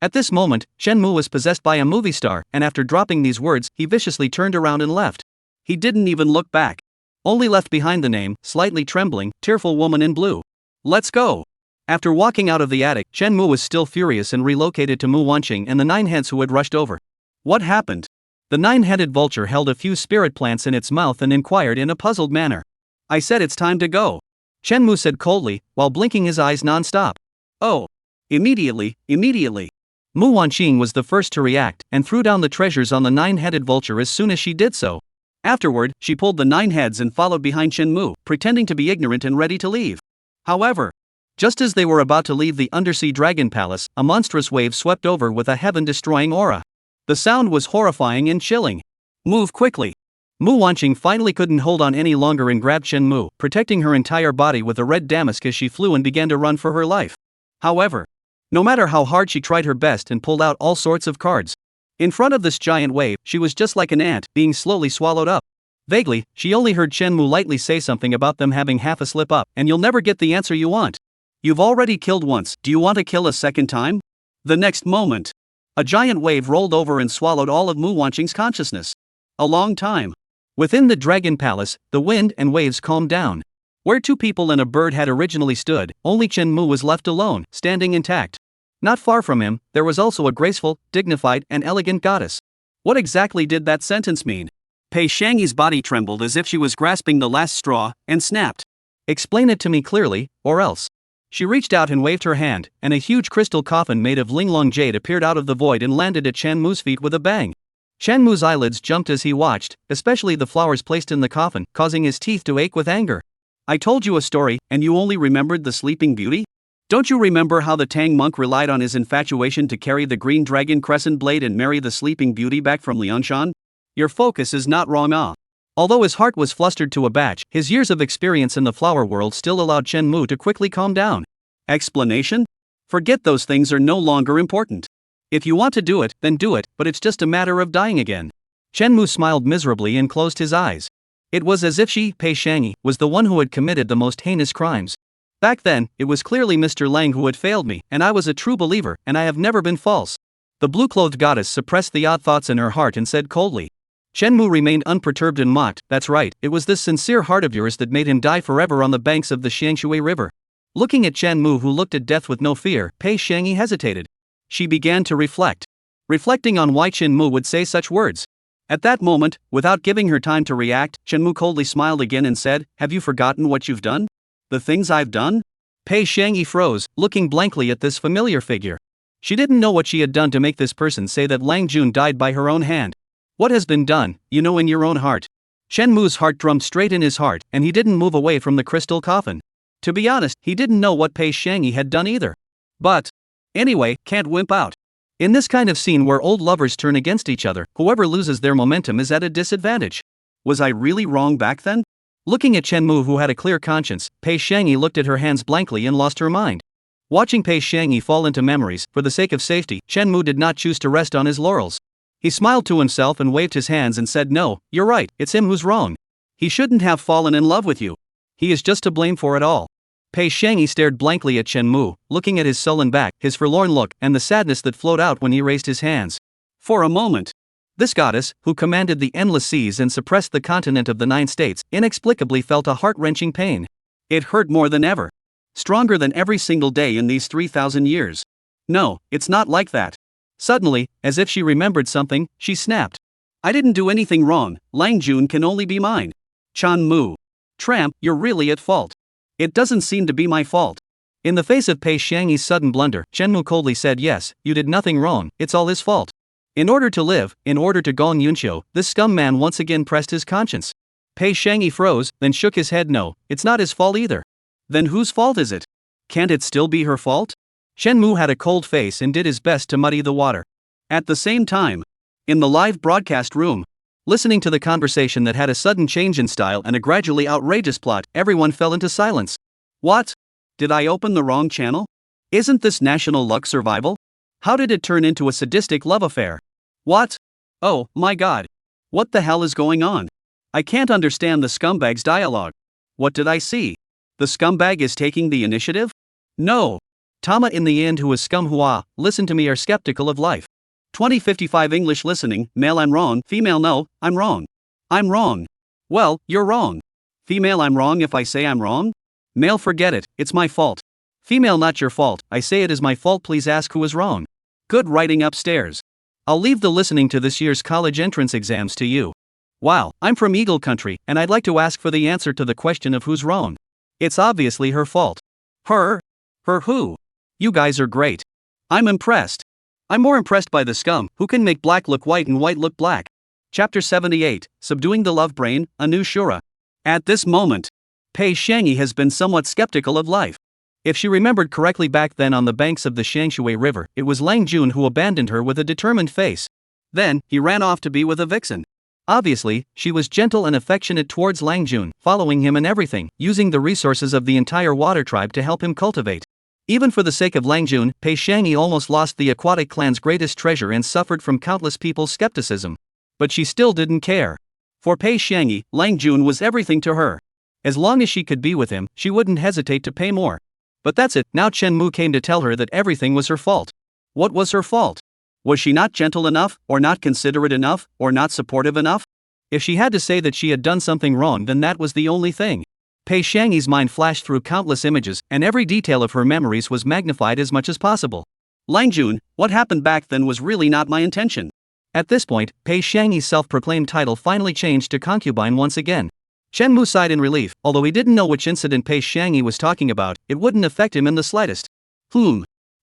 At this moment, Chen Mu was possessed by a movie star, and after dropping these words, he viciously turned around and left. He didn't even look back. Only left behind the name, slightly trembling, tearful woman in blue. Let's go. After walking out of the attic, Chen Mu was still furious and relocated to Mu Wanqing and the 9 heads who had rushed over. What happened? The 9-headed vulture held a few spirit plants in its mouth and inquired in a puzzled manner. I said it's time to go. Chen Mu said coldly, while blinking his eyes non-stop. Oh. Immediately. Mu Wanqing was the first to react, and threw down the treasures on the 9-headed vulture as soon as she did so. Afterward, she pulled the 9 heads and followed behind Chen Mu, pretending to be ignorant and ready to leave. However, just as they were about to leave the undersea dragon palace, a monstrous wave swept over with a heaven-destroying aura. The sound was horrifying and chilling. Move quickly. Mu Wanqing finally couldn't hold on any longer and grabbed Chen Mu, protecting her entire body with a red damask as she flew and began to run for her life. However, no matter how hard she tried her best and pulled out all sorts of cards, in front of this giant wave, she was just like an ant, being slowly swallowed up. Vaguely, she only heard Chen Mu lightly say something about them having half a slip up, and you'll never get the answer you want. You've already killed once, do you want to kill a second time? The next moment, a giant wave rolled over and swallowed all of Mu Wanqing's consciousness. A long time. Within the dragon palace, the wind and waves calmed down. Where 2 people and a bird had originally stood, only Chen Mu was left alone, standing intact. Not far from him, there was also a graceful, dignified, and elegant goddess. What exactly did that sentence mean? Pei Shangyi's body trembled as if she was grasping the last straw, and snapped. Explain it to me clearly, or else. She reached out and waved her hand, and a huge crystal coffin made of linglong jade appeared out of the void and landed at Chen Mu's feet with a bang. Chen Mu's eyelids jumped as he watched, especially the flowers placed in the coffin, causing his teeth to ache with anger. I told you a story, and you only remembered the sleeping beauty? Don't you remember how the Tang monk relied on his infatuation to carry the green dragon crescent blade and marry the sleeping beauty back from Liangshan? Your focus is not wrong. Although his heart was flustered to a batch, his years of experience in the flower world still allowed Chen Mu to quickly calm down. Explanation? Forget those things are no longer important. If you want to do it, then do it, but it's just a matter of dying again. Chen Mu smiled miserably and closed his eyes. It was as if she, Pei Shangyi, was the one who had committed the most heinous crimes. Back then, it was clearly Mr. Lang who had failed me, and I was a true believer, and I have never been false. The blue-clothed goddess suppressed the odd thoughts in her heart and said coldly. Chen Mu remained unperturbed and mocked, that's right, it was this sincere heart of yours that made him die forever on the banks of the Xiangshui River. Looking at Chen Mu, who looked at death with no fear, Pei Shangyi hesitated. She began to reflect. Reflecting on why Chen Mu would say such words. At that moment, without giving her time to react, Chen Mu coldly smiled again and said, have you forgotten what you've done? The things I've done? Pei Shangyi froze, looking blankly at this familiar figure. She didn't know what she had done to make this person say that Lang Jun died by her own hand. What has been done, you know in your own heart. Chen Mu's heart drummed straight in his heart, and he didn't move away from the crystal coffin. To be honest, he didn't know what Pei Shangyi had done either. But, anyway, can't wimp out. In this kind of scene where old lovers turn against each other, whoever loses their momentum is at a disadvantage. Was I really wrong back then? Looking at Chenmu, who had a clear conscience, Pei Shangyi looked at her hands blankly and lost her mind. Watching Pei Shangyi fall into memories, for the sake of safety, Chenmu did not choose to rest on his laurels. He smiled to himself and waved his hands and said, "No, you're right, it's him who's wrong. He shouldn't have fallen in love with you. He is just to blame for it all." Pei Shangyi stared blankly at Chenmu, looking at his sullen back, his forlorn look, and the sadness that flowed out when he raised his hands. For a moment, this goddess, who commanded the endless seas and suppressed the continent of the 9 states, inexplicably felt a heart-wrenching pain. It hurt more than ever. Stronger than every single day in these 3,000 years. No, it's not like that. Suddenly, as if she remembered something, she snapped. "I didn't do anything wrong, Lang Jun can only be mine. Chenmu. Tramp, you're really at fault. It doesn't seem to be my fault." In the face of Pei Shangyi's sudden blunder, Chenmu coldly said, "Yes, you did nothing wrong, it's all his fault. In order to live, in order to gong Yunqiu, this scum man once again pressed his conscience." Pei Shangyi froze, then shook his head. "No, it's not his fault either." "Then whose fault is it? Can't it still be her fault?" Chenmu had a cold face and did his best to muddy the water. At the same time, in the live broadcast room, listening to the conversation that had a sudden change in style and a gradually outrageous plot, everyone fell into silence. What? Did I open the wrong channel? Isn't this National Luck Survival? How did it turn into a sadistic love affair? What? Oh, my god. What the hell is going on? I can't understand the scumbag's dialogue. What did I see? The scumbag is taking the initiative? No. Tama in the end, who is scumhua, listen to me, are skeptical of life. 2055 English listening, male I'm wrong, female no, I'm wrong. I'm wrong. Well, you're wrong. Female I'm wrong if I say I'm wrong? Male forget it, it's my fault. Female not your fault, I say it is my fault, please ask who is wrong. Good writing upstairs. I'll leave the listening to this year's college entrance exams to you. Wow, I'm from Eagle Country, and I'd like to ask for the answer to the question of who's wrong. It's obviously her fault. Her? Her who? You guys are great. I'm impressed. I'm more impressed by the scum, who can make black look white and white look black. Chapter 78, Subduing the Love Brain, a New Shura. At this moment, Pei Shangyi has been somewhat skeptical of life. If she remembered correctly, back then on the banks of the Shangshui River, it was Lang Jun who abandoned her with a determined face. Then, he ran off to be with a vixen. Obviously, she was gentle and affectionate towards Lang Jun, following him in everything, using the resources of the entire water tribe to help him cultivate. Even for the sake of Lang Jun, Pei Shangyi almost lost the aquatic clan's greatest treasure and suffered from countless people's skepticism. But she still didn't care. For Pei Shangyi, Lang Jun was everything to her. As long as she could be with him, she wouldn't hesitate to pay more. But that's it, now Chenmu came to tell her that everything was her fault. What was her fault? Was she not gentle enough, or not considerate enough, or not supportive enough? If she had to say that she had done something wrong, then that was the only thing. Pei Shangyi's mind flashed through countless images, and every detail of her memories was magnified as much as possible. Lang Jun, what happened back then was really not my intention. At this point, Pei Shangyi's self-proclaimed title finally changed to concubine once again. Chenmu sighed in relief. Although he didn't know which incident Pei Shangyi was talking about, it wouldn't affect him in the slightest.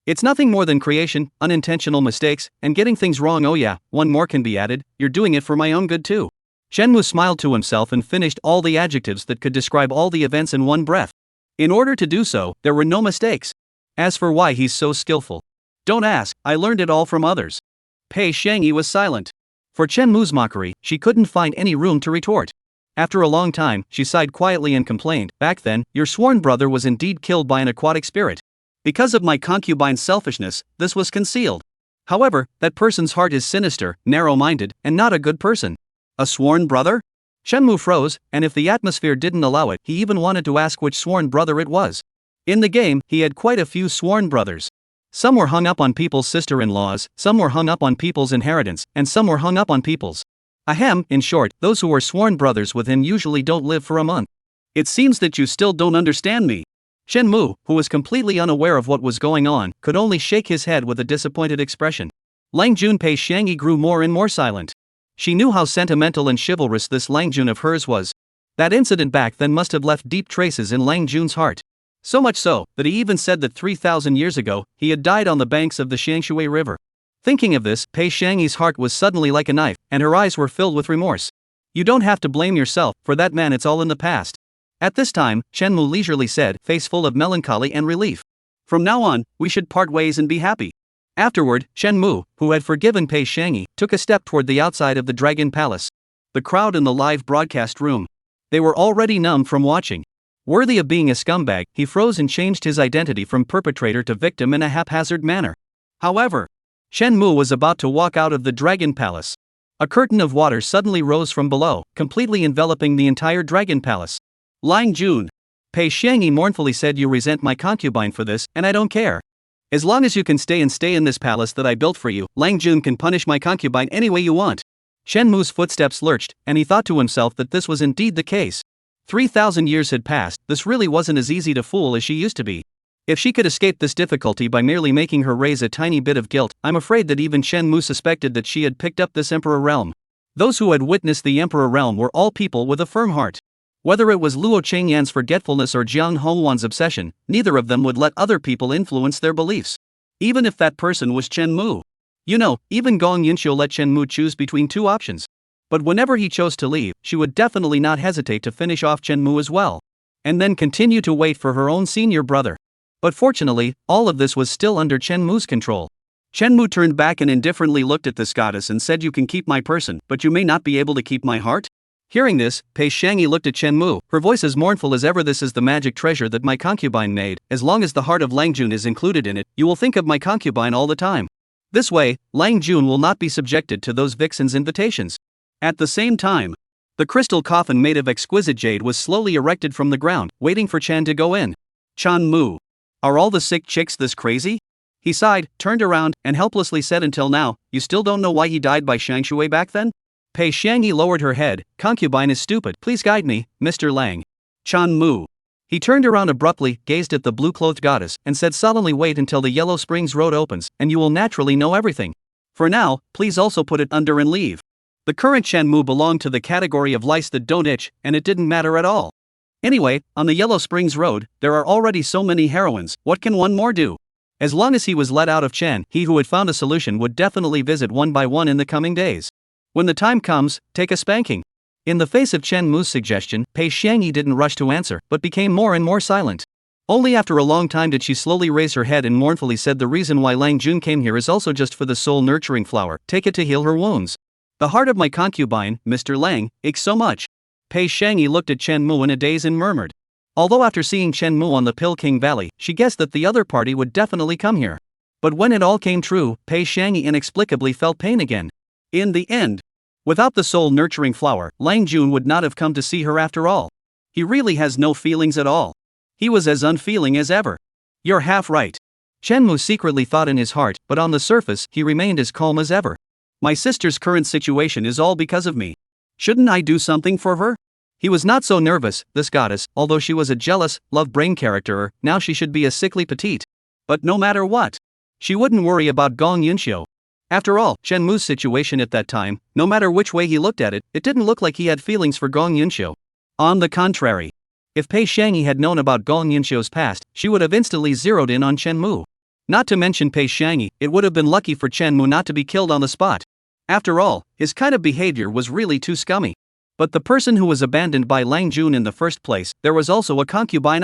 It's nothing more than creation, unintentional mistakes, and getting things wrong. Oh yeah, one more can be added, you're doing it for my own good too. Chenmu smiled to himself and finished all the adjectives that could describe all the events in one breath. In order to do so, there were no mistakes. As for why he's so skillful, don't ask, I learned it all from others. Pei Shangyi was silent. For Chenmu's mockery, she couldn't find any room to retort. After a long time, she sighed quietly and complained, "Back then, your sworn brother was indeed killed by an aquatic spirit. Because of my concubine's selfishness, this was concealed. However, that person's heart is sinister, narrow-minded, and not a good person." A sworn brother? Chenmu froze, and if the atmosphere didn't allow it, he even wanted to ask which sworn brother it was. In the game, he had quite a few sworn brothers. Some were hung up on people's sister-in-laws, some were hung up on people's inheritance, and some were hung up on people's. Ahem, in short, those who were sworn brothers with him usually don't live for a month. It seems that you still don't understand me. Chenmu, who was completely unaware of what was going on, could only shake his head with a disappointed expression. Lang Jun. Pei Shangyi grew more and more silent. She knew how sentimental and chivalrous this Lang Jun of hers was. That incident back then must have left deep traces in Lang Jun's heart. So much so, that he even said that 3,000 years ago, he had died on the banks of the Shangshui River. Thinking of this, Pei Shangyi's heart was suddenly like a knife, and her eyes were filled with remorse. You don't have to blame yourself, for that man, it's all in the past. At this time, Chenmu leisurely said, face full of melancholy and relief. From now on, we should part ways and be happy. Afterward, Shen Mu, who had forgiven Pei Xiangyi, took a step toward the outside of the Dragon Palace. The crowd in the live broadcast room. They were already numb from watching. Worthy of being a scumbag, he froze and changed his identity from perpetrator to victim in a haphazard manner. However, Shen Mu was about to walk out of the Dragon Palace. A curtain of water suddenly rose from below, completely enveloping the entire Dragon Palace. Lang Jun. Pei Xiangyi mournfully said, "You resent my concubine for this, and I don't care. As long as you can stay in this palace that I built for you, Lang Jun can punish my concubine any way you want." Shen Mu's footsteps lurched, and he thought to himself that this was indeed the case. 3,000 years had passed, this really wasn't as easy to fool as she used to be. If she could escape this difficulty by merely making her raise a tiny bit of guilt, I'm afraid that even Shen Mu suspected that she had picked up this Emperor realm. Those who had witnessed the Emperor realm were all people with a firm heart. Whether it was Luo Chengyan's forgetfulness or Jiang Hongwan's obsession, neither of them would let other people influence their beliefs. Even if that person was Shen Mu. You know, even Gong Yunxiu let Shen Mu choose between two options. But whenever he chose to leave, she would definitely not hesitate to finish off Shen Mu as well. And then continue to wait for her own senior brother. But fortunately, all of this was still under Shen Mu's control. Shen Mu turned back and indifferently looked at this goddess and said, "You can keep my person, but you may not be able to keep my heart?" Hearing this, Pei Xiangyi looked at Shen Mu, her voice as mournful as ever. "This is the magic treasure that my concubine made. As long as the heart of Lang Jun is included in it, you will think of my concubine all the time. This way, Lang Jun will not be subjected to those vixens' invitations." At the same time, the crystal coffin made of exquisite jade was slowly erected from the ground, waiting for Chan to go in. "Chan Mu. Are all the sick chicks this crazy?" He sighed, turned around, and helplessly said, "Until now, you still don't know why he died by Shangshui back then?" Pei Xiangyi lowered her head. "Concubine is stupid. Please guide me, Mr. Lang." Chan Mu. He turned around abruptly, gazed at the blue-clothed goddess, and said solemnly, "Wait until the Yellow Springs Road opens, and you will naturally know everything. For now, please also put it under and leave." The current Shen Mu belonged to the category of lice that don't itch, and it didn't matter at all. Anyway, on the Yellow Springs Road, there are already so many heroines, what can one more do? As long as he was let out of Chen, he who had found a solution would definitely visit one by one in the coming days. When the time comes, take a spanking. In the face of Chen Mu's suggestion, Pei Xiangyi didn't rush to answer, but became more and more silent. Only after a long time did she slowly raise her head and mournfully said, "The reason why Lang Jun came here is also just for the soul-nurturing flower. Take it to heal her wounds. The heart of my concubine, Mr. Lang, aches so much." Pei Xiangyi looked at Chen Mu in a daze and murmured. Although after seeing Chen Mu on the Pill King Valley, she guessed that the other party would definitely come here. But when it all came true, Pei Xiangyi inexplicably felt pain again. In the end, without the soul-nurturing flower, Lang Jun would not have come to see her after all. He really has no feelings at all. He was as unfeeling as ever. "You're half right," Chen Mu secretly thought in his heart, but on the surface, he remained as calm as ever. "My sister's current situation is all because of me. Shouldn't I do something for her?" He was not so nervous, this goddess, although she was a jealous, love-brain character. Now she should be a sickly petite. But no matter what, she wouldn't worry about Gong Yunxiu. After all, Shen Mu's situation at that time, no matter which way he looked at it, it didn't look like he had feelings for Gong Yunxiu. On the contrary, if Pei Xiangyi had known about Gong Yunxiu's past, she would have instantly zeroed in on Chen Mu. Not to mention Pei Xiangyi, it would have been lucky for Chen Mu not to be killed on the spot. After all, his kind of behavior was really too scummy. But the person who was abandoned by Lang Jun in the first place, there was also a concubine.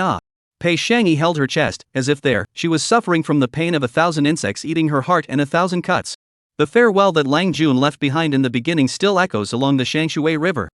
Pei Xiangyi held her chest, as if she was suffering from the pain of 1,000 insects eating her heart and 1,000 cuts. The farewell that Lang Jun left behind in the beginning still echoes along the Shangshui River.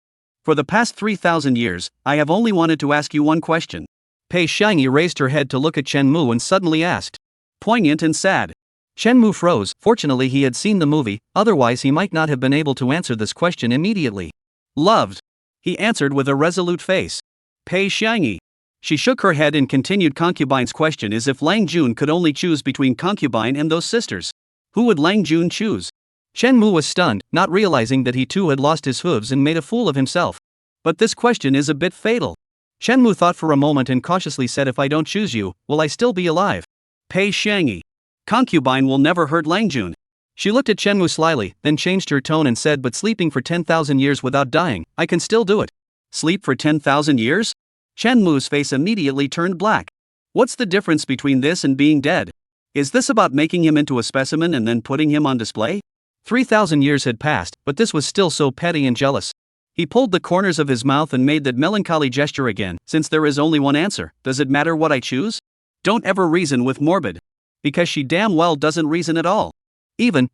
"For the past 3,000 years, I have only wanted to ask you one question." Pei Xiangyi raised her head to look at Chen Mu and suddenly asked. Poignant and sad. Chen Mu froze. Fortunately he had seen the movie, otherwise he might not have been able to answer this question immediately. "Loved," he answered with a resolute face. Pei Xiangyi. She shook her head and continued. Concubine's question is if Lang Jun could only choose between concubine and those sisters. Who would Lang Jun choose? Chen Mu was stunned, not realizing that he too had lost his hooves and made a fool of himself. But this question is a bit fatal. Chen Mu thought for a moment and cautiously said, "If I don't choose you, will I still be alive?" Pei Xiangyi. Concubine will never hurt Lang Jun. She looked at Chen Mu slyly, then changed her tone and said, "But sleeping for 10,000 years without dying, I can still do it." Sleep for 10,000 years? Chen Mu's face immediately turned black. What's the difference between this and being dead? Is this about making him into a specimen and then putting him on display? 3,000 years had passed, but this was still so petty and jealous. He pulled the corners of his mouth and made that melancholy gesture again. "Since there is only one answer, does it matter what I choose? Don't ever reason with morbid." Because she damn well doesn't reason at all.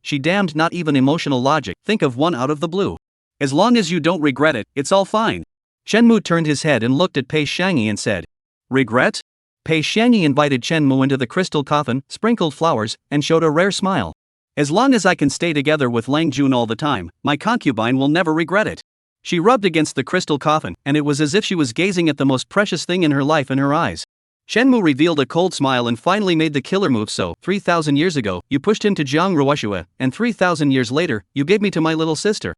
She damned not even emotional logic, think of one out of the blue. As long as you don't regret it, it's all fine. Shenmue turned his head and looked at Pei Xiangyi and said, regret? Pei Xiangyi invited Shenmue into the crystal coffin, sprinkled flowers, and showed a rare smile. As long as I can stay together with Lang Jun all the time, my concubine will never regret it. She rubbed against the crystal coffin, and it was as if she was gazing at the most precious thing in her life in her eyes. Shenmue revealed a cold smile and finally made the killer move. So, 3,000 years ago, you pushed him to Jiang Ruoshua, and 3,000 years later, you gave me to my little sister.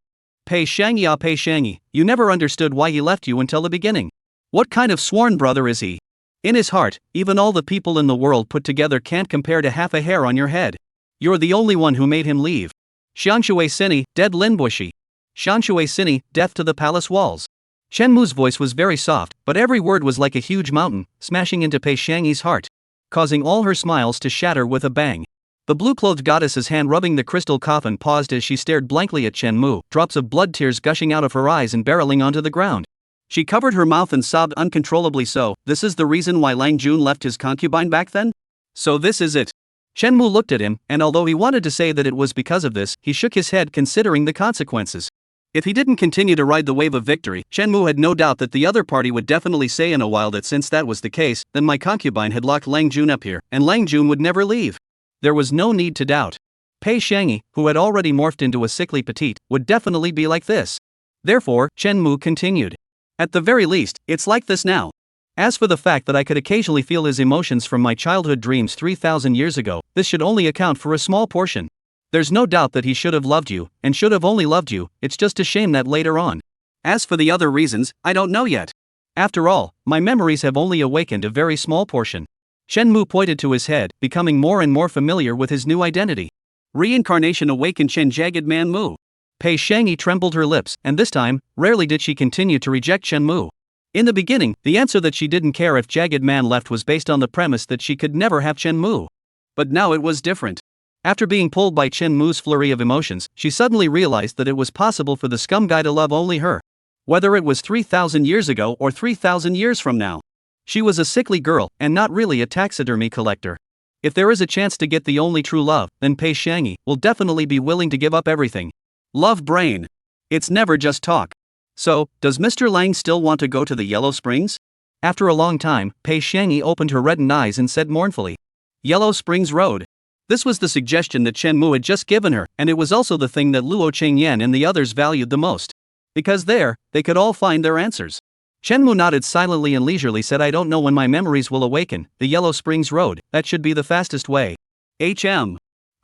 Pei Xiangyi, Pei Xiangyi, you never understood why he left you until the beginning. What kind of sworn brother is he? In his heart, even all the people in the world put together can't compare to half a hair on your head. You're the only one who made him leave. Xianshui Sini, dead Linbushi. Xianshui Sini, death to the palace walls. Shenmue's voice was very soft, but every word was like a huge mountain, smashing into Pei Xiangyi's heart, causing all her smiles to shatter with a bang. The blue-clothed goddess's hand rubbing the crystal coffin paused as she stared blankly at Shenmue, drops of blood tears gushing out of her eyes and barreling onto the ground. She covered her mouth and sobbed uncontrollably. So, this is the reason why Lang Jun left his concubine back then? So this is it. Shenmue looked at him, and although he wanted to say that it was because of this, he shook his head considering the consequences. If he didn't continue to ride the wave of victory, Shenmue had no doubt that the other party would definitely say in a while that since that was the case, then my concubine had locked Lang Jun up here, and Lang Jun would never leave. There was no need to doubt. Pei Xiangyi, who had already morphed into a sickly petite, would definitely be like this. Therefore, Shenmue continued. At the very least, it's like this now. As for the fact that I could occasionally feel his emotions from my childhood dreams 3,000 years ago, this should only account for a small portion. There's no doubt that he should have loved you, and should have only loved you, it's just a shame that later on. As for the other reasons, I don't know yet. After all, my memories have only awakened a very small portion. Shenmue pointed to his head, becoming more and more familiar with his new identity. Reincarnation awakened Shen Jagged Man Mu. Pei Xiangyi trembled her lips, and this time, rarely did she continue to reject Shenmue. In the beginning, the answer that she didn't care if Jagged Man left was based on the premise that she could never have Shenmue. But now it was different. After being pulled by Shenmue's flurry of emotions, she suddenly realized that it was possible for the Scumbag to love only her. Whether it was 3,000 years ago or 3,000 years from now. She was a sickly girl, and not really a taxidermy collector. If there is a chance to get the only true love, then Pei Xiangyi will definitely be willing to give up everything. Love brain. It's never just talk. So, does Mr. Lang still want to go to the Yellow Springs? After a long time, Pei Xiangyi opened her reddened eyes and said mournfully, Yellow Springs Road. This was the suggestion that Shenmue had just given her, and it was also the thing that Luo Chengyan and the others valued the most. Because there, they could all find their answers. Shenmue nodded silently and leisurely said, I don't know when my memories will awaken, the Yellow Springs Road, that should be the fastest way. I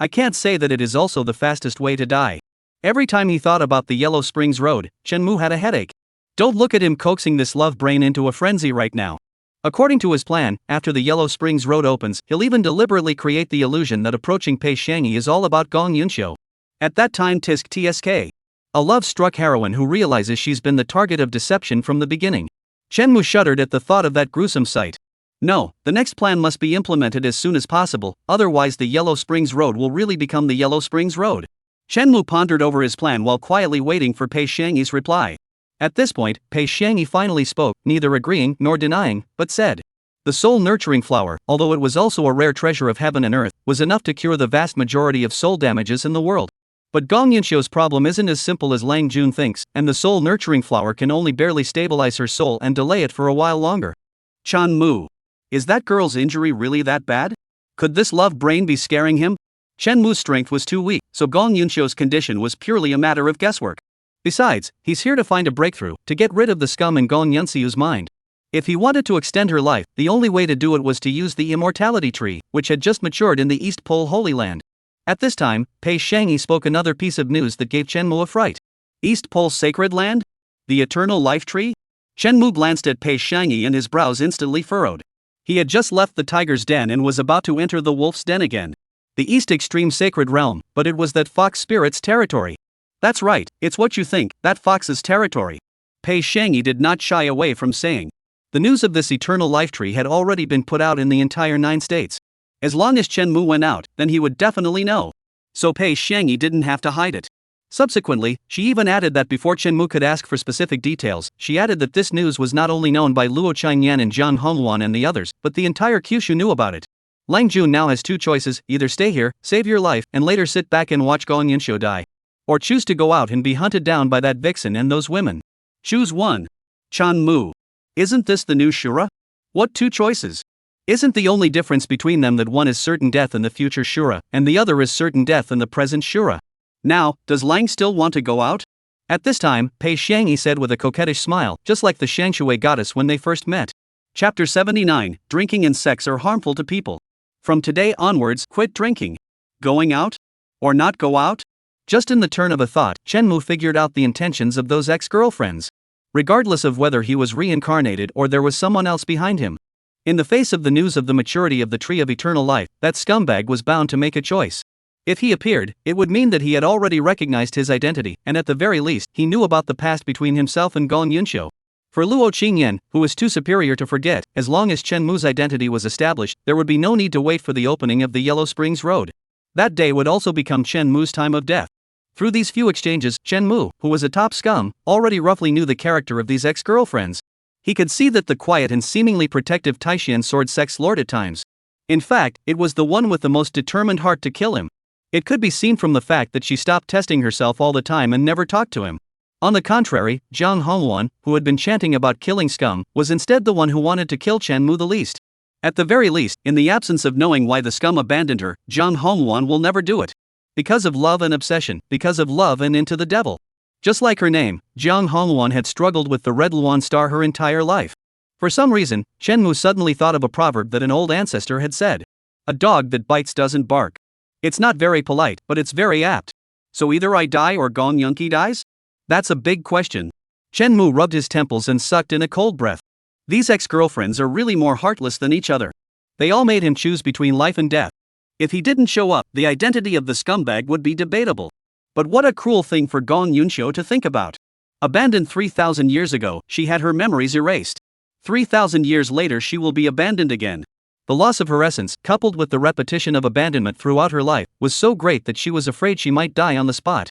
can't say that it is also the fastest way to die. Every time he thought about the Yellow Springs Road, Shenmue had a headache. Don't look at him coaxing this love brain into a frenzy right now. According to his plan, after the Yellow Springs Road opens, he'll even deliberately create the illusion that approaching Pei Xiangyi is all about Gong Yunxiu. At that time tsk. A love-struck heroine who realizes she's been the target of deception from the beginning. Shenmue shuddered at the thought of that gruesome sight. No, the next plan must be implemented as soon as possible, otherwise the Yellow Springs Road will really become the Yellow Springs Road. Shenmue pondered over his plan while quietly waiting for Pei Xiangyi's reply. At this point, Pei Xiangyi finally spoke, neither agreeing nor denying, but said. The soul-nurturing flower, although it was also a rare treasure of heaven and earth, was enough to cure the vast majority of soul damages in the world. But Gong Yunxiu's problem isn't as simple as Lang Jun thinks, and the soul-nurturing flower can only barely stabilize her soul and delay it for a while longer. Chan Mu. Is that girl's injury really that bad? Could this love brain be scaring him? Shenmue's strength was too weak, so Gong Yunxiu's condition was purely a matter of guesswork. Besides, he's here to find a breakthrough, to get rid of the scum in Gong Yunxiu's mind. If he wanted to extend her life, the only way to do it was to use the immortality tree, which had just matured in the East Pole Holy Land. At this time, Pei Xiangyi spoke another piece of news that gave Shenmue a fright. East Pole Sacred Land? The Eternal Life Tree? Shenmue glanced at Pei Xiangyi and his brows instantly furrowed. He had just left the tiger's den and was about to enter the wolf's den again. The East Extreme Sacred Realm, but it was that fox spirit's territory. That's right, it's what you think, that fox's territory. Pei Xiangyi did not shy away from saying. The news of this eternal life tree had already been put out in the entire 9 states. As long as Shenmue went out, then he would definitely know. So Pei Xiangyi didn't have to hide it. Subsequently, she even added that before Shenmue could ask for specific details, she added that this news was not only known by Luo Chengyan and Jian Hongwan and the others, but the entire Kyushu knew about it. Lang Jun now has two choices: either stay here, save your life, and later sit back and watch Gong Yunxiu die, or choose to go out and be hunted down by that vixen and those women. Choose one. Chan Mu. Isn't this the new Shura? What two choices? Isn't the only difference between them that one is certain death in the future Shura, and the other is certain death in the present Shura? Now, does Lang still want to go out? At this time, Pei Xiangyi said with a coquettish smile, just like the Shangshui goddess when they first met. Chapter 79, Drinking and Sex Are Harmful to People. From today onwards, quit drinking. Going out? Or not go out? Just in the turn of a thought, Chenmu figured out the intentions of those ex-girlfriends. Regardless of whether he was reincarnated or there was someone else behind him. In the face of the news of the maturity of the Tree of Eternal Life, that scumbag was bound to make a choice. If he appeared, it would mean that he had already recognized his identity, and at the very least, he knew about the past between himself and Gong Yunxiu. For Luo Qingyan, who was too superior to forget, as long as Chen Mu's identity was established, there would be no need to wait for the opening of the Yellow Springs Road. That day would also become Chen Mu's time of death. Through these few exchanges, Chen Mu, who was a top scum, already roughly knew the character of these ex-girlfriends. He could see that the quiet and seemingly protective Taishian sword sex lord at times. In fact, it was the one with the most determined heart to kill him. It could be seen from the fact that she stopped testing herself all the time and never talked to him. On the contrary, Jiang Hongwan, who had been chanting about killing scum, was instead the one who wanted to kill Chen Mu the least. At the very least, in the absence of knowing why the scum abandoned her, Jiang Hongwan will never do it. Because of love and obsession, because of love and into the devil. Just like her name, Jiang Hongwan had struggled with the Red Luan star her entire life. For some reason, Chen Mu suddenly thought of a proverb that an old ancestor had said. A dog that bites doesn't bark. It's not very polite, but it's very apt. So either I die or Gong Yunqi dies? That's a big question. Chen Mu rubbed his temples and sucked in a cold breath. These ex-girlfriends are really more heartless than each other. They all made him choose between life and death. If he didn't show up, the identity of the scumbag would be debatable. But what a cruel thing for Gong Yunxiu to think about. Abandoned 3,000 years ago, she had her memories erased. 3,000 years later she will be abandoned again. The loss of her essence, coupled with the repetition of abandonment throughout her life, was so great that she was afraid she might die on the spot.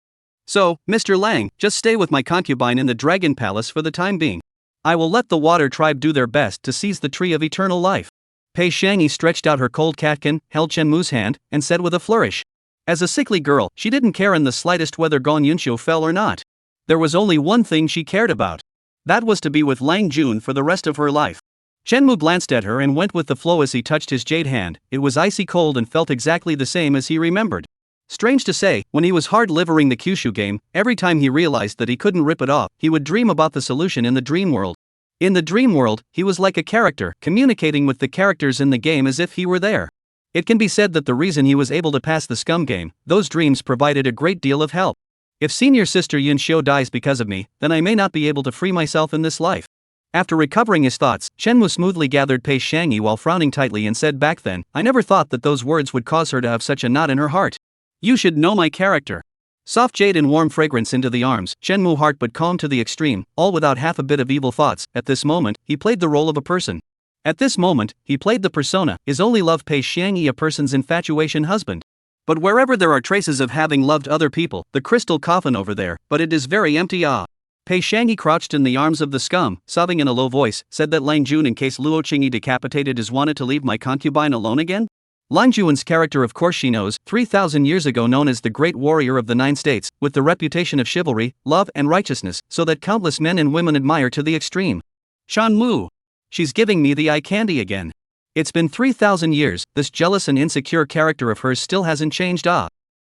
So, Mr. Lang, just stay with my concubine in the Dragon Palace for the time being. I will let the Water Tribe do their best to seize the Tree of Eternal Life. Pei Xiangyi stretched out her cold catkin, held Chen Mu's hand, and said with a flourish. As a sickly girl, she didn't care in the slightest whether Gong Yunxiu fell or not. There was only one thing she cared about. That was to be with Lang Jun for the rest of her life. Chen Mu glanced at her and went with the flow as he touched his jade hand. It was icy cold and felt exactly the same as he remembered. Strange to say, when he was hard-livering the Kyushu game, every time he realized that he couldn't rip it off, he would dream about the solution in the dream world. In the dream world, he was like a character, communicating with the characters in the game as if he were there. It can be said that the reason he was able to pass the scum game, those dreams provided a great deal of help. If senior sister Yun Xiu dies because of me, then I may not be able to free myself in this life. After recovering his thoughts, Chen Mu smoothly gathered Pei Xiangyi while frowning tightly and said, back then, I never thought that those words would cause her to have such a knot in her heart. You should know my character. Soft jade and warm fragrance into the arms, Chen Mu heart but calm to the extreme, all without half a bit of evil thoughts. At this moment, he played the role of a person. At this moment, he played the persona, is only love Pei Xiangyi a person's infatuation husband. But wherever there are traces of having loved other people, the crystal coffin over there, but it is very empty. Pei Xiangyi crouched in the arms of the scum, sobbing in a low voice, said that Lang Jun in case Luo Qingyi decapitated is wanted to leave my concubine alone again? Lang Jun's character of course she knows, 3,000 years ago known as the Great Warrior of the Nine States, with the reputation of chivalry, love and righteousness, so that countless men and women admire to the extreme. Shan Mu. She's giving me the eye candy again. It's been 3,000 years, this jealous and insecure character of hers still hasn't changed.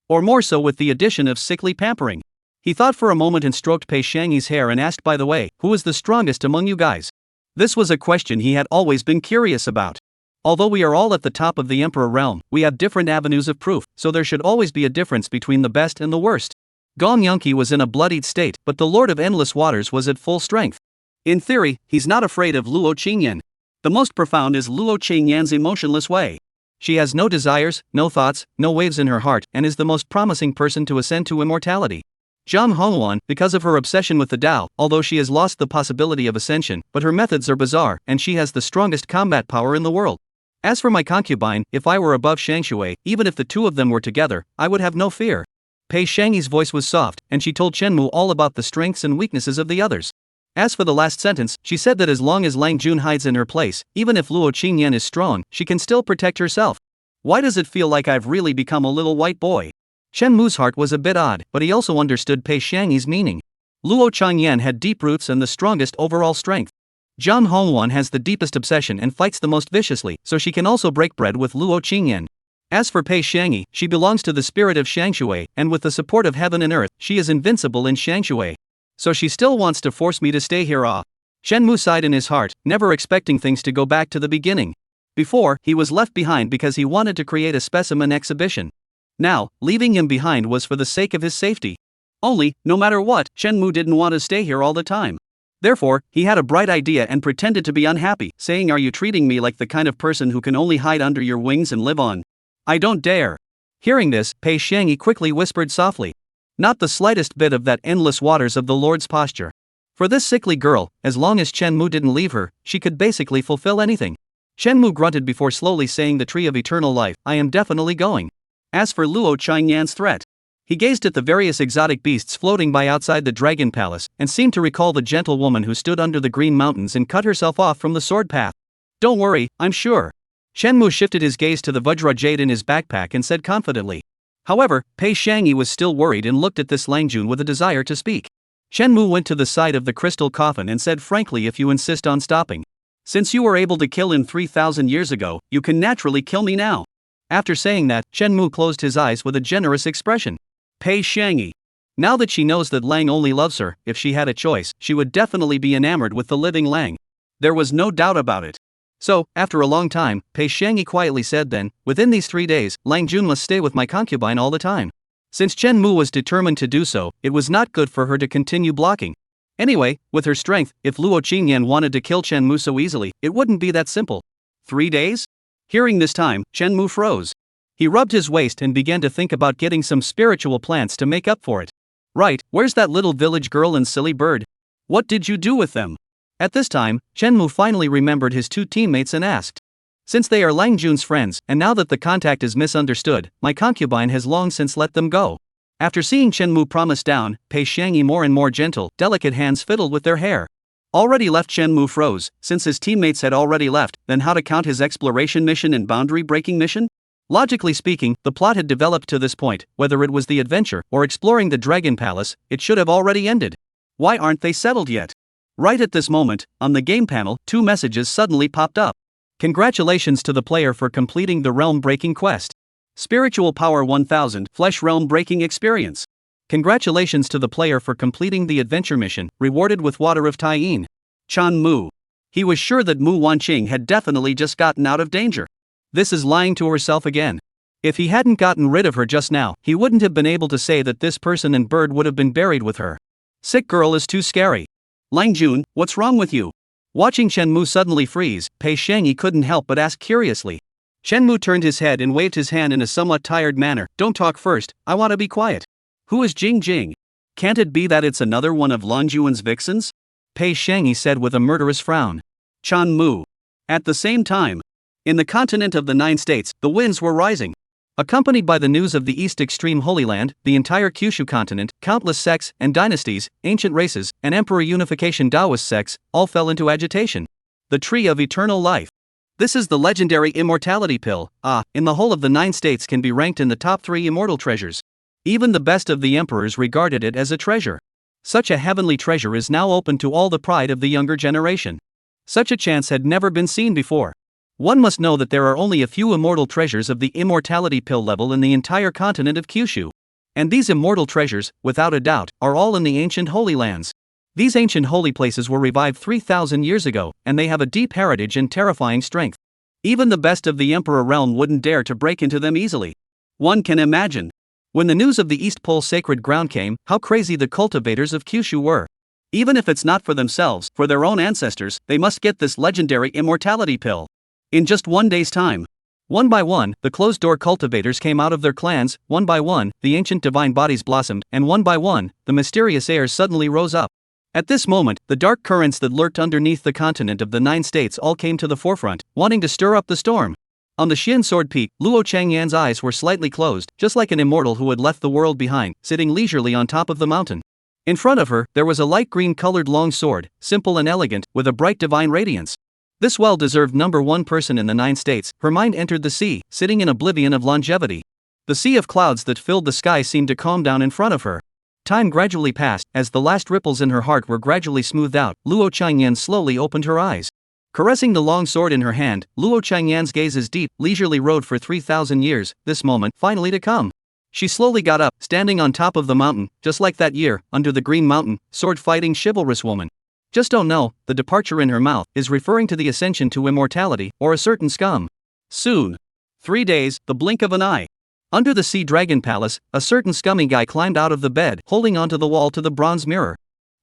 Or more so with the addition of sickly pampering. He thought for a moment and stroked Pei Xiangyi's hair and asked, by the way, who is the strongest among you guys? This was a question he had always been curious about. Although we are all at the top of the Emperor realm, we have different avenues of proof, so there should always be a difference between the best and the worst. Gong Yunqi was in a bloodied state, but the Lord of Endless Waters was at full strength. In theory, he's not afraid of Luo Qingyan. The most profound is Luo Qingyan's emotionless way. She has no desires, no thoughts, no waves in her heart, and is the most promising person to ascend to immortality. Zhang Hongwan, because of her obsession with the Tao, although she has lost the possibility of ascension, but her methods are bizarre, and she has the strongest combat power in the world. As for my concubine, if I were above Shangshui, even if the two of them were together, I would have no fear. Pei Xiangyi's voice was soft, and she told Chen Mu all about the strengths and weaknesses of the others. As for the last sentence, she said that as long as Lang Jun hides in her place, even if Luo Qingyan is strong, she can still protect herself. Why does it feel like I've really become a little white boy? Chen Mu's heart was a bit odd, but he also understood Pei Xiangyi's meaning. Luo Changyan had deep roots and the strongest overall strength. Jiang Hongwan has the deepest obsession and fights the most viciously, so she can also break bread with Luo Qingyan. As for Pei Xiangyi, she belongs to the spirit of Shangshui, and with the support of heaven and earth, she is invincible in Shangshui. So she still wants to force me to stay here. Chen Mu sighed in his heart, never expecting things to go back to the beginning. Before, he was left behind because he wanted to create a specimen exhibition. Now, leaving him behind was for the sake of his safety. Only, no matter what, Chen Mu didn't want to stay here all the time. Therefore, he had a bright idea and pretended to be unhappy, saying, "Are you treating me like the kind of person who can only hide under your wings and live on? I don't dare." Hearing this, Pei Xiangyi quickly whispered softly. Not the slightest bit of that endless waters of the Lord's posture. For this sickly girl, as long as Chen Mu didn't leave her, she could basically fulfill anything. Chen Mu grunted before slowly saying, "The tree of eternal life, I am definitely going." As for Luo Changyan's threat, he gazed at the various exotic beasts floating by outside the dragon palace, and seemed to recall the gentle woman who stood under the green mountains and cut herself off from the sword path. "Don't worry, I'm sure." Chen Mu shifted his gaze to the Vajra jade in his backpack and said confidently. However, Pei Xiangyi was still worried and looked at this Lang Jun with a desire to speak. Chen Mu went to the side of the crystal coffin and said frankly, "If you insist on stopping. Since you were able to kill him 3,000 years ago, you can naturally kill me now." After saying that, Chen Mu closed his eyes with a generous expression. Pei Xiangyi. Now that she knows that Lang only loves her, if she had a choice, she would definitely be enamored with the living Lang. There was no doubt about it. So, after a long time, Pei Xiangyi quietly said then, "Within these 3 days, Lang Jun must stay with my concubine all the time." Since Chen Mu was determined to do so, it was not good for her to continue blocking. Anyway, with her strength, if Luo Qingyan wanted to kill Chen Mu so easily, it wouldn't be that simple. 3 days? Hearing this time, Chen Mu froze. He rubbed his waist and began to think about getting some spiritual plants to make up for it. Right, where's that little village girl and silly bird? What did you do with them? At this time, Chen Mu finally remembered his 2 teammates and asked. Since they are Lang Jun's friends, and now that the contact is misunderstood, my concubine has long since let them go. After seeing Chen Mu promise down, Pei Xiangyi more and more gentle, delicate hands fiddled with their hair. Already left. Chen Mu froze. Since his teammates had already left, then how to count his exploration mission and boundary-breaking mission? Logically speaking, the plot had developed to this point, whether it was the adventure or exploring the Dragon Palace, it should have already ended. Why aren't they settled yet? Right at this moment, on the game panel, 2 messages suddenly popped up. Congratulations to the player for completing the realm-breaking quest. Spiritual Power 1000 Flesh Realm-Breaking Experience. Congratulations to the player for completing the adventure mission, rewarded with Water of Taiyin. Chan Mu. He was sure that Mu Wanqing had definitely just gotten out of danger. This is lying to herself again. If he hadn't gotten rid of her just now, he wouldn't have been able to say that this person and bird would have been buried with her. Sick girl is too scary. Lang Jun, what's wrong with you? Watching Chen Mu suddenly freeze, Pei Xiangyi couldn't help but ask curiously. Chen Mu turned his head and waved his hand in a somewhat tired manner. Don't talk first, I want to be quiet. Who is Jing Jing? Can't it be that it's another one of Lan Juan's vixens? Pei Xiangyi said with a murderous frown. Chan Mu. At the same time, in the continent of the 9 states, the winds were rising. Accompanied by the news of the East Extreme Holy Land, the entire Kyushu continent, countless sects and dynasties, ancient races, and Emperor Unification Taoist sects, all fell into agitation. The Tree of Eternal Life. This is the legendary immortality pill. In the whole of the 9 states can be ranked in the top 3 immortal treasures. Even the best of the emperors regarded it as a treasure. Such a heavenly treasure is now open to all the pride of the younger generation. Such a chance had never been seen before. One must know that there are only a few immortal treasures of the immortality pill level in the entire continent of Kyushu. And these immortal treasures, without a doubt, are all in the ancient holy lands. These ancient holy places were revived 3,000 years ago, and they have a deep heritage and terrifying strength. Even the best of the Emperor realm wouldn't dare to break into them easily. One can imagine. When the news of the East Pole sacred ground came, how crazy the cultivators of Kyushu were. Even if it's not for themselves, for their own ancestors, they must get this legendary immortality pill. In just 1 day's time. One by one, the closed-door cultivators came out of their clans, one by one, the ancient divine bodies blossomed, and one by one, the mysterious airs suddenly rose up. At this moment, the dark currents that lurked underneath the continent of the 9 states all came to the forefront, wanting to stir up the storm. On the Xian Sword Peak, Luo Changyan's eyes were slightly closed, just like an immortal who had left the world behind, sitting leisurely on top of the mountain. In front of her, there was a light green-colored long sword, simple and elegant, with a bright divine radiance. This well-deserved number one person in the 9 states, her mind entered the sea, sitting in oblivion of longevity. The sea of clouds that filled the sky seemed to calm down in front of her. Time gradually passed, as the last ripples in her heart were gradually smoothed out. Luo Changyan slowly opened her eyes. Caressing the long sword in her hand, Luo Changyan's gazes deep, leisurely rode for 3,000 years, this moment finally to come. She slowly got up, standing on top of the mountain, just like that year, under the green mountain, sword-fighting chivalrous woman. Just don't know, the departure in her mouth is referring to the ascension to immortality, or a certain scum. Soon. 3 days, the blink of an eye. Under the Sea Dragon Palace, a certain scummy guy climbed out of the bed, holding onto the wall to the bronze mirror.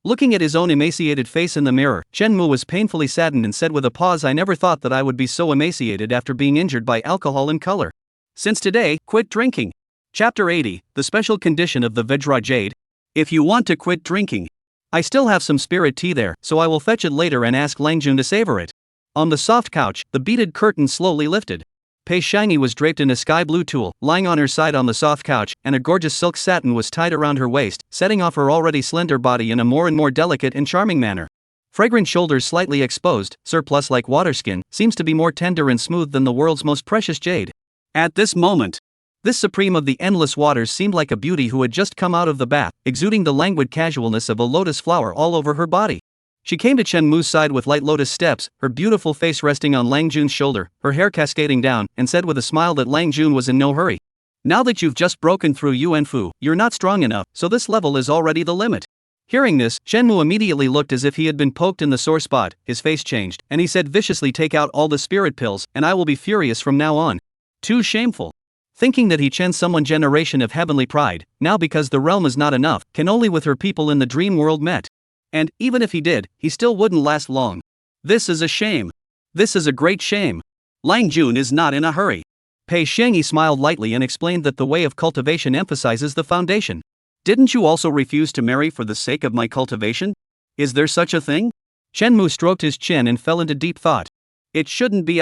Looking at his own emaciated face in the mirror, Shenmue was painfully saddened and said with a pause, "I never thought that I would be so emaciated after being injured by alcohol and color. Since today, quit drinking." Chapter 80, The Special Condition of the Vajra Jade. If you want to quit drinking. I still have some spirit tea there, so I will fetch it later and ask Langjun to savor it. On the soft couch, the beaded curtain slowly lifted. Pei Shangi was draped in a sky blue tulle, lying on her side on the soft couch, and a gorgeous silk satin was tied around her waist, setting off her already slender body in a more and more delicate and charming manner. Fragrant shoulders slightly exposed, surplus like waterskin, seems to be more tender and smooth than the world's most precious jade. At this moment, this supreme of the endless waters seemed like a beauty who had just come out of the bath, exuding the languid casualness of a lotus flower all over her body. She came to Shenmue's side with light lotus steps, her beautiful face resting on Langjun's shoulder, her hair cascading down, and said with a smile that Langjun was in no hurry. "Now that you've just broken through Yuanfu, you're not strong enough, so this level is already the limit." Hearing this, Shenmue immediately looked as if he had been poked in the sore spot, his face changed, and he said viciously, "Take out all the spirit pills, and I will be furious from now on." Too shameful. Thinking that he Chen someone generation of heavenly pride, now because the realm is not enough, can only with her people in the dream world met. And, even if he did, he still wouldn't last long. This is a shame. This is a great shame. Langjun is not in a hurry. Pei Shangi smiled lightly and explained that the way of cultivation emphasizes the foundation. "Didn't you also refuse to marry for the sake of my cultivation? Is there such a thing?" Shenmue stroked his chin and fell into deep thought. It shouldn't be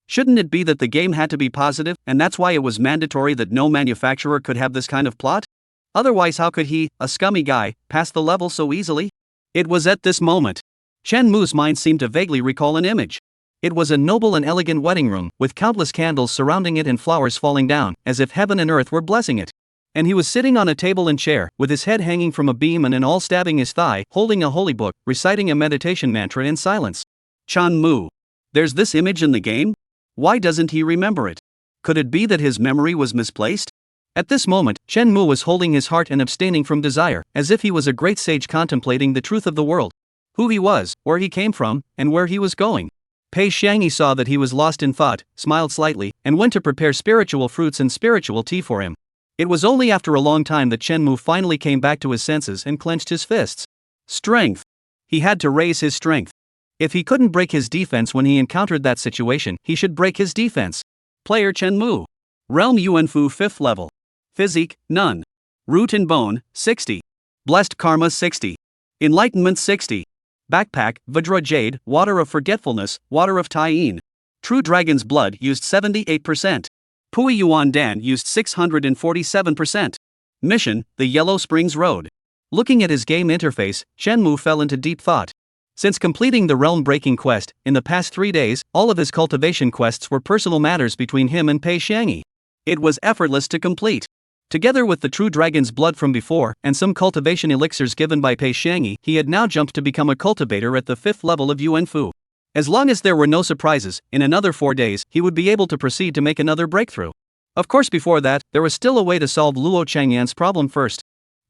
Shouldn't it be that the game had to be positive, and that's why it was mandatory that no manufacturer could have this kind of plot? Otherwise how could he, a scummy guy, pass the level so easily? It was at this moment. Shenmue's mind seemed to vaguely recall an image. It was a noble and elegant wedding room, with countless candles surrounding it and flowers falling down, as if heaven and earth were blessing it. And he was sitting on a table and chair, with his head hanging from a beam and an awl stabbing his thigh, holding a holy book, reciting a meditation mantra in silence. Shenmue. There's this image in the game? Why doesn't he remember it? Could it be that his memory was misplaced? At this moment, Shenmue was holding his heart and abstaining from desire, as if he was a great sage contemplating the truth of the world. Who he was, where he came from, and where he was going. Pei Shangi saw that he was lost in thought, smiled slightly, and went to prepare spiritual fruits and spiritual tea for him. It was only after a long time that Shenmue finally came back to his senses and clenched his fists. Strength. He had to raise his strength. If he couldn't break his defense when he encountered that situation, he should break his defense. Player Shenmue. Realm Yuanfu 5th level. Physique, none. Root and Bone, 60. Blessed Karma, 60. Enlightenment, 60. Backpack, Vajra Jade, Water of Forgetfulness, Water of Taiyin. True Dragon's Blood used 78%. Pui Yuan Dan used 647%. Mission, the Yellow Springs Road. Looking at his game interface, Shenmue fell into deep thought. Since completing the realm-breaking quest, in the past 3 days, all of his cultivation quests were personal matters between him and Pei Shangi. It was effortless to complete. Together with the true dragon's blood from before, and some cultivation elixirs given by Pei Shangi, he had now jumped to become a cultivator at the 5th level of Yuanfu. As long as there were no surprises, in another 4 days, he would be able to proceed to make another breakthrough. Of course before that, there was still a way to solve Luo Changyan's problem first.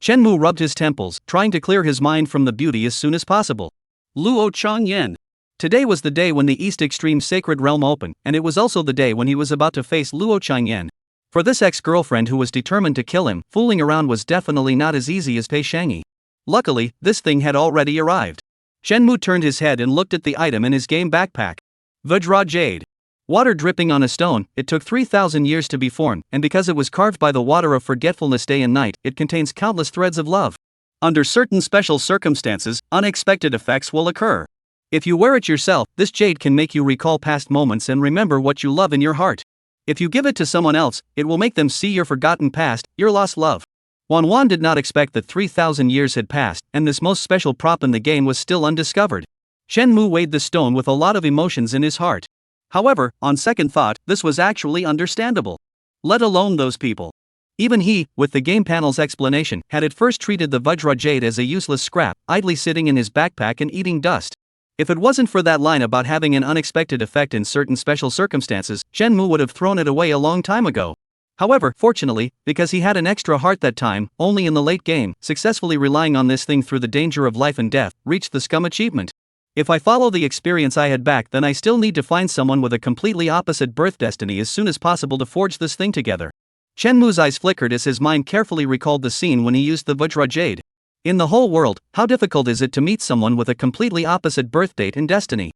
Shenmue rubbed his temples, trying to clear his mind from the beauty as soon as possible. Luo Changyan. Today was the day when the East Extreme Sacred Realm opened, and it was also the day when he was about to face Luo Changyan. For this ex-girlfriend who was determined to kill him, fooling around was definitely not as easy as Pei Shangi. Luckily, this thing had already arrived. Shenmue turned his head and looked at the item in his game backpack. Vajra Jade. Water dripping on a stone, it took 3,000 years to be formed, and because it was carved by the water of forgetfulness day and night, it contains countless threads of love. Under certain special circumstances, unexpected effects will occur. If you wear it yourself, this jade can make you recall past moments and remember what you love in your heart. If you give it to someone else, it will make them see your forgotten past, your lost love. Wan did not expect that 3,000 years had passed, and this most special prop in the game was still undiscovered. Chen Mu weighed the stone with a lot of emotions in his heart. However, on second thought, this was actually understandable. Let alone those people. Even he, with the game panel's explanation, had at first treated the Vajra Jade as a useless scrap, idly sitting in his backpack and eating dust. If it wasn't for that line about having an unexpected effect in certain special circumstances, Chen Mu would have thrown it away a long time ago. However, fortunately, because he had an extra heart that time, only in the late game, successfully relying on this thing through the danger of life and death, reached the Scum achievement. If I follow the experience I had back, then I still need to find someone with a completely opposite birth destiny as soon as possible to forge this thing together. Chen Mu's eyes flickered as his mind carefully recalled the scene when he used the Vajra Jade. In the whole world, how difficult is it to meet someone with a completely opposite birth date and destiny?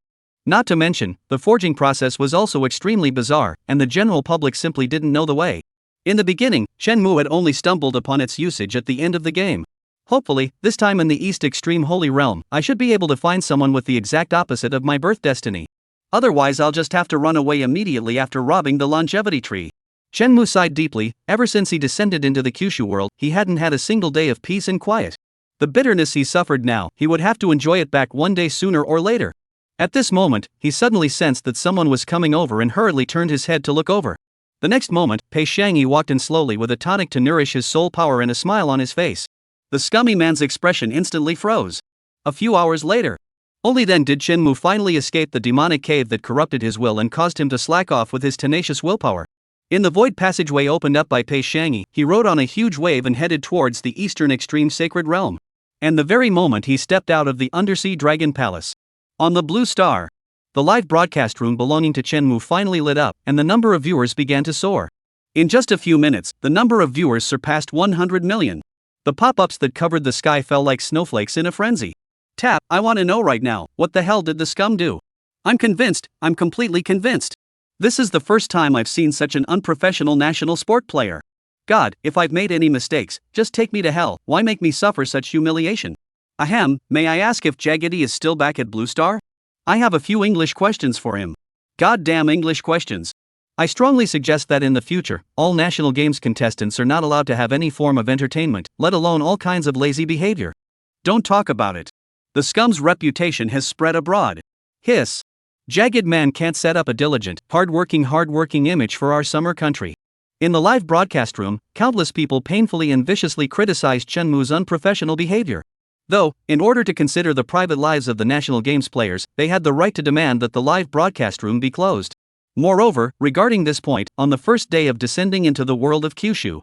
Not to mention, the forging process was also extremely bizarre, and the general public simply didn't know the way. In the beginning, Chen Mu had only stumbled upon its usage at the end of the game. Hopefully, this time in the East Extreme Holy Realm, I should be able to find someone with the exact opposite of my birth destiny. Otherwise, I'll just have to run away immediately after robbing the longevity tree. Chen Mu sighed deeply. Ever since he descended into the Kyushu world, he hadn't had a single day of peace and quiet. The bitterness he suffered now, he would have to enjoy it back one day sooner or later. At this moment, he suddenly sensed that someone was coming over and hurriedly turned his head to look over. The next moment, Pei Shangyi walked in slowly with a tonic to nourish his soul power and a smile on his face. The scummy man's expression instantly froze. A few hours later. Only then did Chen Mu finally escape the demonic cave that corrupted his will and caused him to slack off with his tenacious willpower. In the void passageway opened up by Pei Shangyi, he rode on a huge wave and headed towards the eastern extreme sacred realm. And the very moment he stepped out of the undersea dragon palace. On the Blue Star. The live broadcast room belonging to Chen Mu finally lit up, and the number of viewers began to soar. In just a few minutes, the number of viewers surpassed 100 million. The pop-ups that covered the sky fell like snowflakes in a frenzy. Tap, I want to know right now, what the hell did the scum do? I'm convinced, I'm completely convinced. This is the first time I've seen such an unprofessional national sport player. God, if I've made any mistakes, just take me to hell, why make me suffer such humiliation? Ahem, may I ask if Jaggedy is still back at Blue Star? I have a few English questions for him. Goddamn English questions. I strongly suggest that in the future, all national games contestants are not allowed to have any form of entertainment, let alone all kinds of lazy behavior. Don't talk about it. The scum's reputation has spread abroad. Hiss. Jagged Man can't set up a diligent, hard-working image for our summer country. In the live broadcast room, countless people painfully and viciously criticized Chen Mu's unprofessional behavior. Though, in order to consider the private lives of the national games players, they had the right to demand that the live broadcast room be closed. Moreover, regarding this point, on the first day of descending into the world of Kyushu,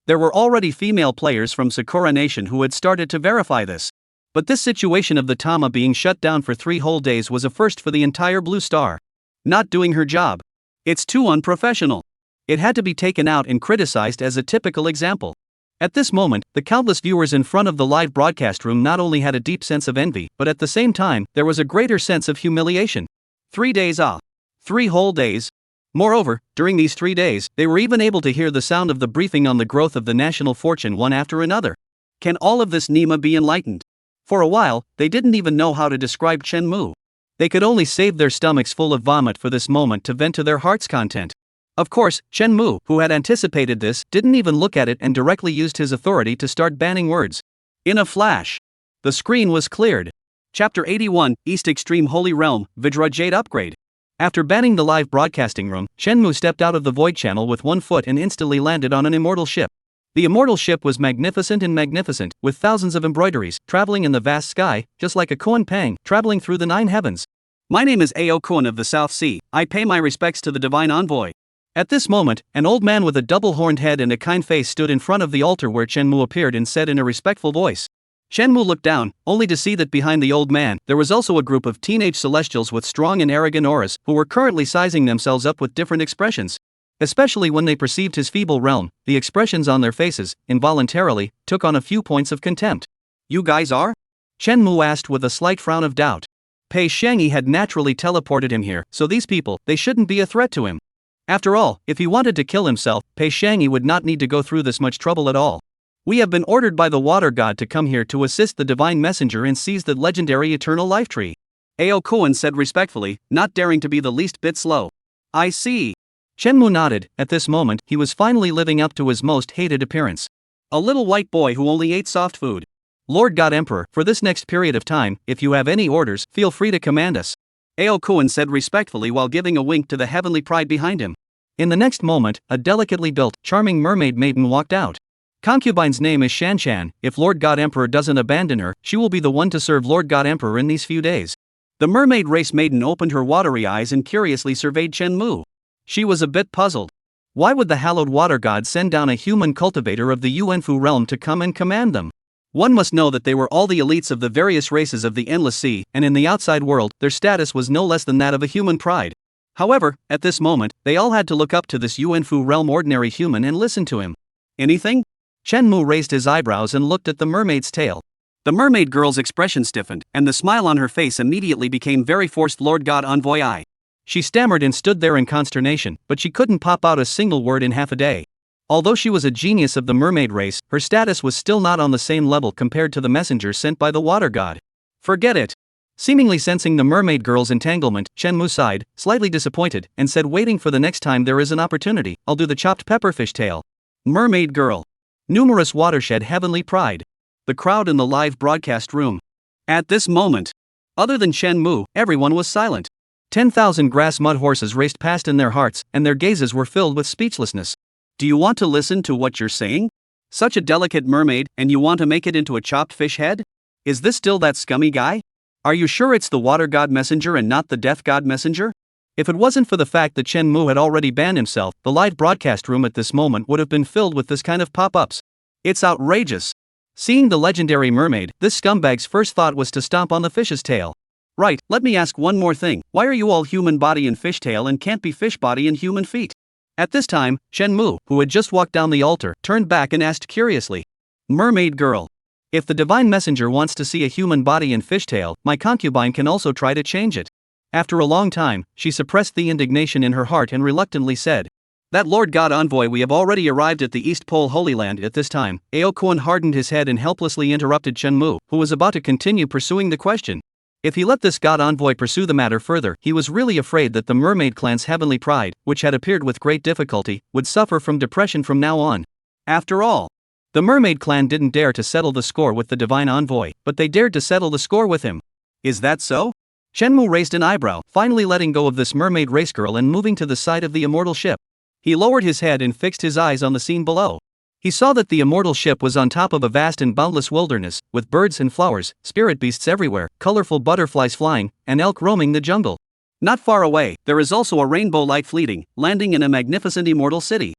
there were already female players from Sakura Nation who had started to verify this. But this situation of the Tama being shut down for 3 whole days was a first for the entire Blue Star. Not doing her job. It's too unprofessional. It had to be taken out and criticized as a typical example. At this moment, the countless viewers in front of the live broadcast room not only had a deep sense of envy, but at the same time, there was a greater sense of humiliation. 3 days off. 3 whole days. Moreover, during these 3 days, they were even able to hear the sound of the briefing on the growth of the national fortune one after another. Can all of this Nima be enlightened? For a while, they didn't even know how to describe Chen Mu. They could only save their stomachs full of vomit for this moment to vent to their heart's content. Of course, Chen Mu, who had anticipated this, didn't even look at it and directly used his authority to start banning words. In a flash, the screen was cleared. Chapter 81, East Extreme Holy Realm, Vajra Jade Upgrade. After banning the live broadcasting room, Chen Mu stepped out of the void channel with 1 foot and instantly landed on an immortal ship. The immortal ship was magnificent, with thousands of embroideries, traveling in the vast sky, just like a koan pang, traveling through the 9 heavens. My name is Ao Koan of the South Sea, I pay my respects to the divine envoy. At this moment, an old man with a double-horned head and a kind face stood in front of the altar where Chen Mu appeared and said in a respectful voice. Chen Mu looked down, only to see that behind the old man, there was also a group of teenage celestials with strong and arrogant auras, who were currently sizing themselves up with different expressions. Especially when they perceived his feeble realm, the expressions on their faces, involuntarily, took on a few points of contempt. You guys are? Chen Mu asked with a slight frown of doubt. Pei Shangyi had naturally teleported him here, so these people, they shouldn't be a threat to him. After all, if he wanted to kill himself, Pei Shangyi would not need to go through this much trouble at all. We have been ordered by the water god to come here to assist the divine messenger and seize the legendary eternal life tree. Ao Koan said respectfully, not daring to be the least bit slow. I see. Chen Mu nodded. At this moment, he was finally living up to his most hated appearance. A little white boy who only ate soft food. Lord God Emperor, for this next period of time, if you have any orders, feel free to command us. Aokuin said respectfully while giving a wink to the heavenly pride behind him. In the next moment, a delicately built, charming mermaid maiden walked out. Concubine's name is Shanshan. If Lord God Emperor doesn't abandon her, she will be the one to serve Lord God Emperor in these few days. The mermaid race maiden opened her watery eyes and curiously surveyed Chen Mu. She was a bit puzzled. Why would the hallowed water god send down a human cultivator of the Yuanfu realm to come and command them? One must know that they were all the elites of the various races of the Endless Sea, and in the outside world, their status was no less than that of a human pride. However, at this moment, they all had to look up to this Yuanfu realm ordinary human and listen to him. Anything? Chen Mu raised his eyebrows and looked at the mermaid's tail. The mermaid girl's expression stiffened, and the smile on her face immediately became very forced. Lord God Envoy I. She stammered and stood there in consternation, but she couldn't pop out a single word in half a day. Although she was a genius of the mermaid race, her status was still not on the same level compared to the messenger sent by the water god. Forget it. Seemingly sensing the mermaid girl's entanglement, Chen Mu sighed, slightly disappointed, and said, waiting for the next time there is an opportunity, I'll do the chopped pepperfish tail. Mermaid girl. Numerous watershed heavenly pride. The crowd in the live broadcast room. At this moment, other than Chen Mu, everyone was silent. 10,000 grass mud horses raced past in their hearts, and their gazes were filled with speechlessness. Do you want to listen to what you're saying? Such a delicate mermaid, and you want to make it into a chopped fish head? Is this still that scummy guy? Are you sure it's the water god messenger and not the death god messenger? If it wasn't for the fact that Chen Mu had already banned himself, the live broadcast room at this moment would have been filled with this kind of pop-ups. It's outrageous. Seeing the legendary mermaid, this scumbag's first thought was to stomp on the fish's tail. Right, let me ask one more thing, why are you all human body and fish tail and can't be fish body and human feet? At this time, Chen Mu, who had just walked down the altar, turned back and asked curiously. Mermaid girl. If the divine messenger wants to see a human body and fish tail, my concubine can also try to change it. After a long time, she suppressed the indignation in her heart and reluctantly said, that Lord God Envoy, we have already arrived at the East Pole Holy Land. At this time, Aokuin hardened his head and helplessly interrupted Chen Mu, who was about to continue pursuing the question. If he let this God Envoy pursue the matter further, he was really afraid that the mermaid clan's heavenly pride, which had appeared with great difficulty, would suffer from depression from now on. After all, the mermaid clan didn't dare to settle the score with the divine envoy, but they dared to settle the score with him. Is that so? Chen Mu raised an eyebrow, finally letting go of this mermaid race girl and moving to the side of the immortal ship. He lowered his head and fixed his eyes on the scene below. He saw that the immortal ship was on top of a vast and boundless wilderness, with birds and flowers, spirit beasts everywhere, colorful butterflies flying, and elk roaming the jungle. Not far away, there is also a rainbow light fleeting, landing in a magnificent immortal city.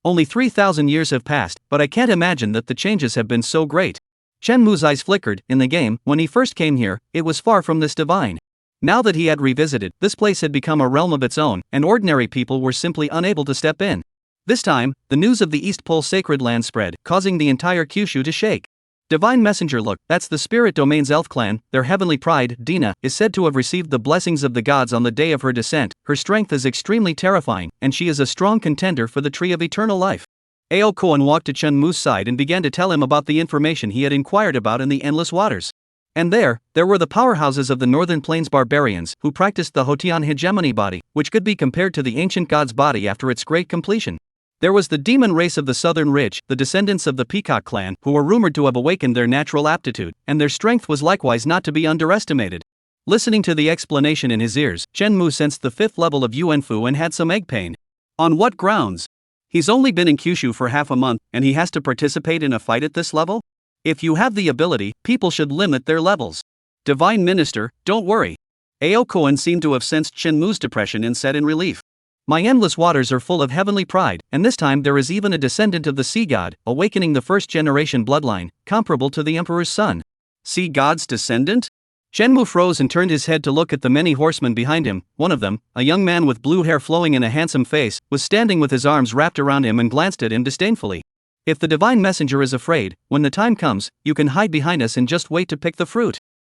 Only 3,000 years have passed, but I can't imagine that the changes have been so great. Chen Mu's eyes flickered. In the game, when he first came here, it was far from this divine. Now that he had revisited, this place had become a realm of its own, and ordinary people were simply unable to step in. This time, the news of the East Pole Sacred Land spread, causing the entire Kyushu to shake. Divine Messenger, look, that's the Spirit Domain's elf clan. Their heavenly pride, Dina, is said to have received the blessings of the gods on the day of her descent. Her strength is extremely terrifying, and she is a strong contender for the Tree of Eternal Life. Aokuin walked to Chen Mu's side and began to tell him about the information he had inquired about in the Endless Waters. And there were the powerhouses of the Northern Plains barbarians, who practiced the Hotian hegemony body, which could be compared to the ancient god's body after its great completion. There was the demon race of the Southern Ridge, the descendants of the Peacock clan, who were rumored to have awakened their natural aptitude, and their strength was likewise not to be underestimated. Listening to the explanation in his ears, Chen Mu sensed the 5th level of Yuanfu and had some egg pain. On what grounds? He's only been in Kyushu for half a month, and he has to participate in a fight at this level? If you have the ability, people should limit their levels. Divine Minister, don't worry. Aokuin seemed to have sensed Chen Mu's depression and said in relief. My endless waters are full of heavenly pride, and this time there is even a descendant of the sea god, awakening the first-generation bloodline, comparable to the emperor's son. Sea god's descendant? Chen Mu froze and turned his head to look at the many horsemen behind him. One of them, a young man with blue hair flowing in a handsome face, was standing with his arms wrapped around him and glanced at him disdainfully. If the divine messenger is afraid, when the time comes, you can hide behind us and just wait to pick the fruit.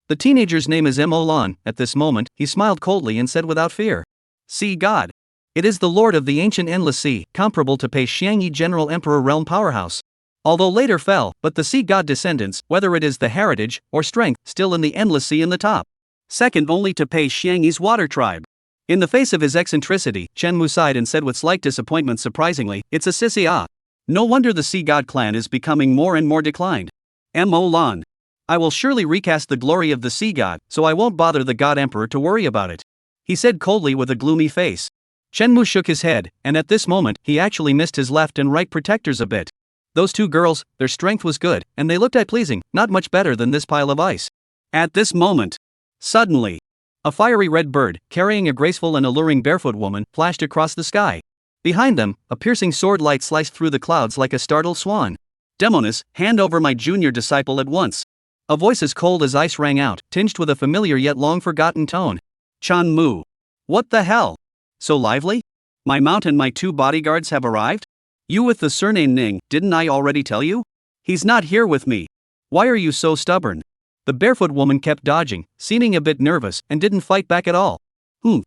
The teenager's name is Mo Lan. At this moment, he smiled coldly and said without fear. Sea god. It is the lord of the ancient endless sea, comparable to Pei Xiangyi General Emperor Realm Powerhouse. Although later fell, but the sea god descendants, whether it is the heritage or strength, still in the endless sea in the top. Second only to Pei Xiangyi's water tribe. In the face of his eccentricity, Chen Mu sighed and said with slight disappointment, surprisingly, it's a sissy ah. No wonder the sea god clan is becoming more and more declined. Mo Lan. I will surely recast the glory of the sea god, so I won't bother the god emperor to worry about it," he said coldly with a gloomy face. Shenmue shook his head, and at this moment, he actually missed his left and right protectors a bit. Those two girls, their strength was good, and they looked eye-pleasing, not much better than this pile of ice. At this moment, suddenly, a fiery red bird, carrying a graceful and alluring barefoot woman, flashed across the sky. Behind them, a piercing sword light sliced through the clouds like a startled swan. "Demoness, hand over my junior disciple at once." A voice as cold as ice rang out, tinged with a familiar yet long-forgotten tone. "Chan-mu. What the hell? So lively? My mount and my 2 bodyguards have arrived? You with the surname Ning, didn't I already tell you? He's not here with me. Why are you so stubborn?" The barefoot woman kept dodging, seeming a bit nervous, and didn't fight back at all.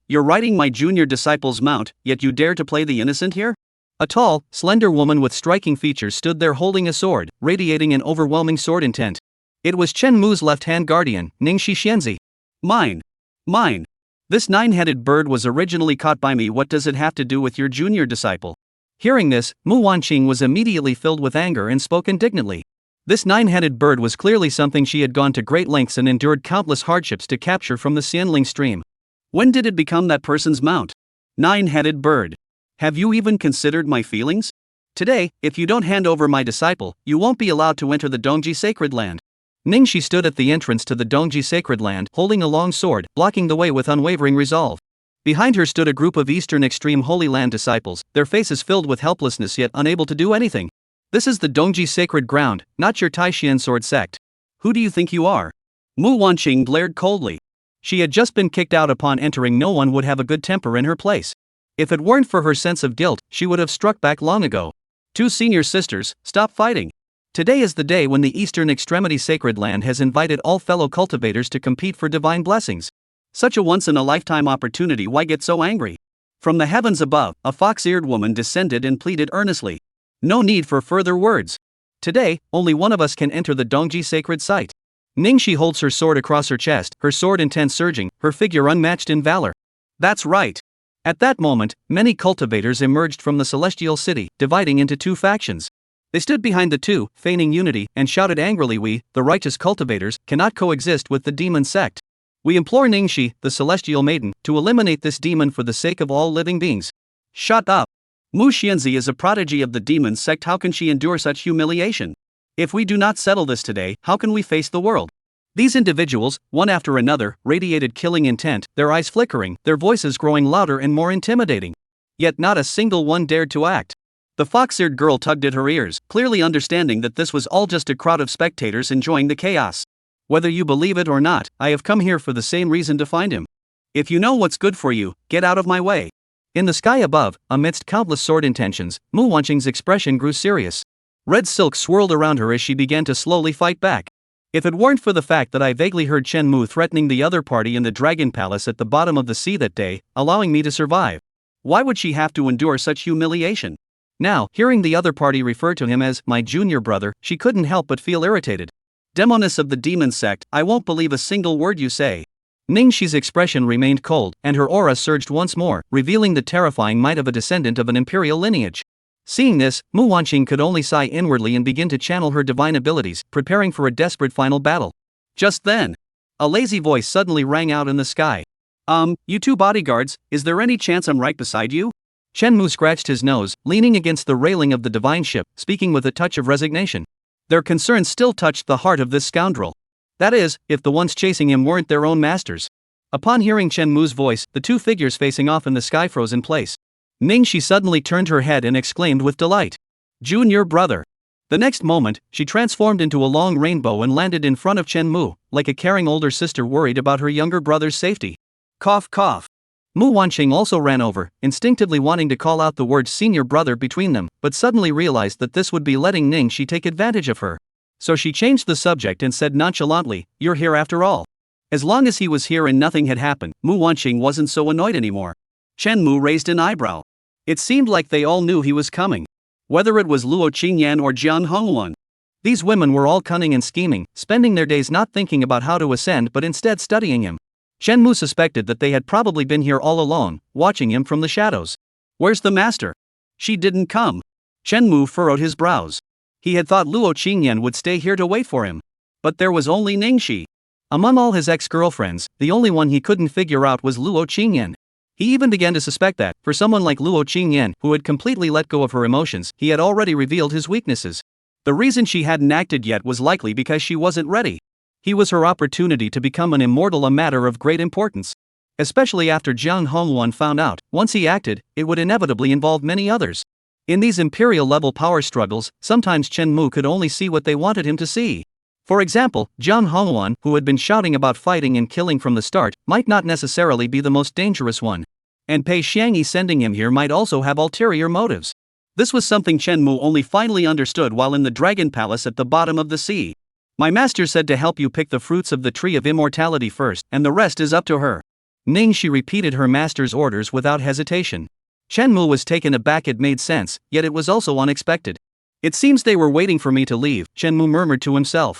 You're riding my junior disciple's mount, yet you dare to play the innocent here?" A tall, slender woman with striking features stood there holding a sword, radiating an overwhelming sword intent. It was Shenmue's left-hand guardian, Ning Shixianzi. Mine. This 9-headed bird was originally caught by me. What does it have to do with your junior disciple?" Hearing this, Mu Wanqing was immediately filled with anger and spoke indignantly. This 9-headed bird was clearly something she had gone to great lengths and endured countless hardships to capture from the Xianling stream. When did it become that person's mount? 9-headed bird. Have you even considered my feelings? Today, if you don't hand over my disciple, you won't be allowed to enter the Dongji Sacred Land. Ningxi stood at the entrance to the Dongji Sacred Land, holding a long sword, blocking the way with unwavering resolve. Behind her stood a group of Eastern Extreme Holy Land disciples, their faces filled with helplessness yet unable to do anything. "This is the Dongji Sacred Ground, not your Taishian sword sect. Who do you think you are?" Mu Wanqing glared coldly. She had just been kicked out. Upon entering, no one would have a good temper in her place. If it weren't for her sense of guilt, she would have struck back long ago. "Two senior sisters, stop fighting. Today is the day when the Eastern Extremity Sacred Land has invited all fellow cultivators to compete for divine blessings. Such a once-in-a-lifetime opportunity. Why get so angry?" From the heavens above, a fox-eared woman descended and pleaded earnestly. "No need for further words. Today, only one of us can enter the Dongji sacred site." Ningxi holds her sword across her chest, her sword intent surging, her figure unmatched in valor. That's right. At that moment, many cultivators emerged from the celestial city, dividing into 2 factions. They stood behind the 2, feigning unity, and shouted angrily, "We, the righteous cultivators, cannot coexist with the demon sect. We implore Ningxi, the celestial maiden, to eliminate this demon for the sake of all living beings." "Shut up. Mu Xianzi is a prodigy of the demon sect. How can she endure such humiliation? If we do not settle this today, how can we face the world?" These individuals, one after another, radiated killing intent, their eyes flickering, their voices growing louder and more intimidating. Yet not a single one dared to act. The fox-eared girl tugged at her ears, clearly understanding that this was all just a crowd of spectators enjoying the chaos. "Whether you believe it or not, I have come here for the same reason, to find him. If you know what's good for you, get out of my way." In the sky above, amidst countless sword intentions, Mu Wanqing's expression grew serious. Red silk swirled around her as she began to slowly fight back. "If it weren't for the fact that I vaguely heard Shenmue threatening the other party in the Dragon Palace at the bottom of the sea that day, allowing me to survive, why would she have to endure such humiliation?" Now, hearing the other party refer to him as "my junior brother," she couldn't help but feel irritated. "Demoness of the demon sect, I won't believe a single word you say." Ningxi's expression remained cold, and her aura surged once more, revealing the terrifying might of a descendant of an imperial lineage. Seeing this, Mu Wanqing could only sigh inwardly and begin to channel her divine abilities, preparing for a desperate final battle. Just then, a lazy voice suddenly rang out in the sky. You 2 bodyguards, is there any chance I'm right beside you?" Shenmue scratched his nose, leaning against the railing of the divine ship, speaking with a touch of resignation. Their concerns still touched the heart of this scoundrel. That is, if the ones chasing him weren't their own masters. Upon hearing Shenmue's voice, the 2 figures facing off in the sky froze in place. Ningxi suddenly turned her head and exclaimed with delight, "Junior brother." The next moment, she transformed into a long rainbow and landed in front of Shenmue, like a caring older sister worried about her younger brother's safety. Cough cough. Mu Wanqing also ran over, instinctively wanting to call out the word senior brother between them, but suddenly realized that this would be letting Ningxi take advantage of her. So she changed the subject and said nonchalantly, "You're here after all." As long as he was here and nothing had happened, Mu Wanqing wasn't so annoyed anymore. Shenmue raised an eyebrow. It seemed like they all knew he was coming. Whether it was Luo Qingyan or Jian Hongwan. These women were all cunning and scheming, spending their days not thinking about how to ascend but instead studying him. Shenmue suspected that they had probably been here all along, watching him from the shadows. "Where's the master? She didn't come." Shenmue furrowed his brows. He had thought Luo Qingyan would stay here to wait for him. But there was only Ningxi. Among all his ex-girlfriends, the only one he couldn't figure out was Luo Qingyan. He even began to suspect that, for someone like Luo Qingyan, who had completely let go of her emotions, he had already revealed his weaknesses. The reason she hadn't acted yet was likely because she wasn't ready. He was her opportunity to become an immortal, a matter of great importance. Especially after Jiang Hongluan found out, once he acted, it would inevitably involve many others. In these imperial-level power struggles, sometimes Chen Mu could only see what they wanted him to see. For example, Jiang Hongluan, who had been shouting about fighting and killing from the start, might not necessarily be the most dangerous one. And Pei Xiangyi sending him here might also have ulterior motives. This was something Chen Mu only finally understood while in the Dragon Palace at the bottom of the sea. My master said to help you pick the fruits of the tree of immortality first, and the rest is up to her. Ningxi repeated her master's orders without hesitation. Chen Mu was taken aback. It made sense, yet it was also unexpected. It seems they were waiting for me to leave, Chen Mu murmured to himself.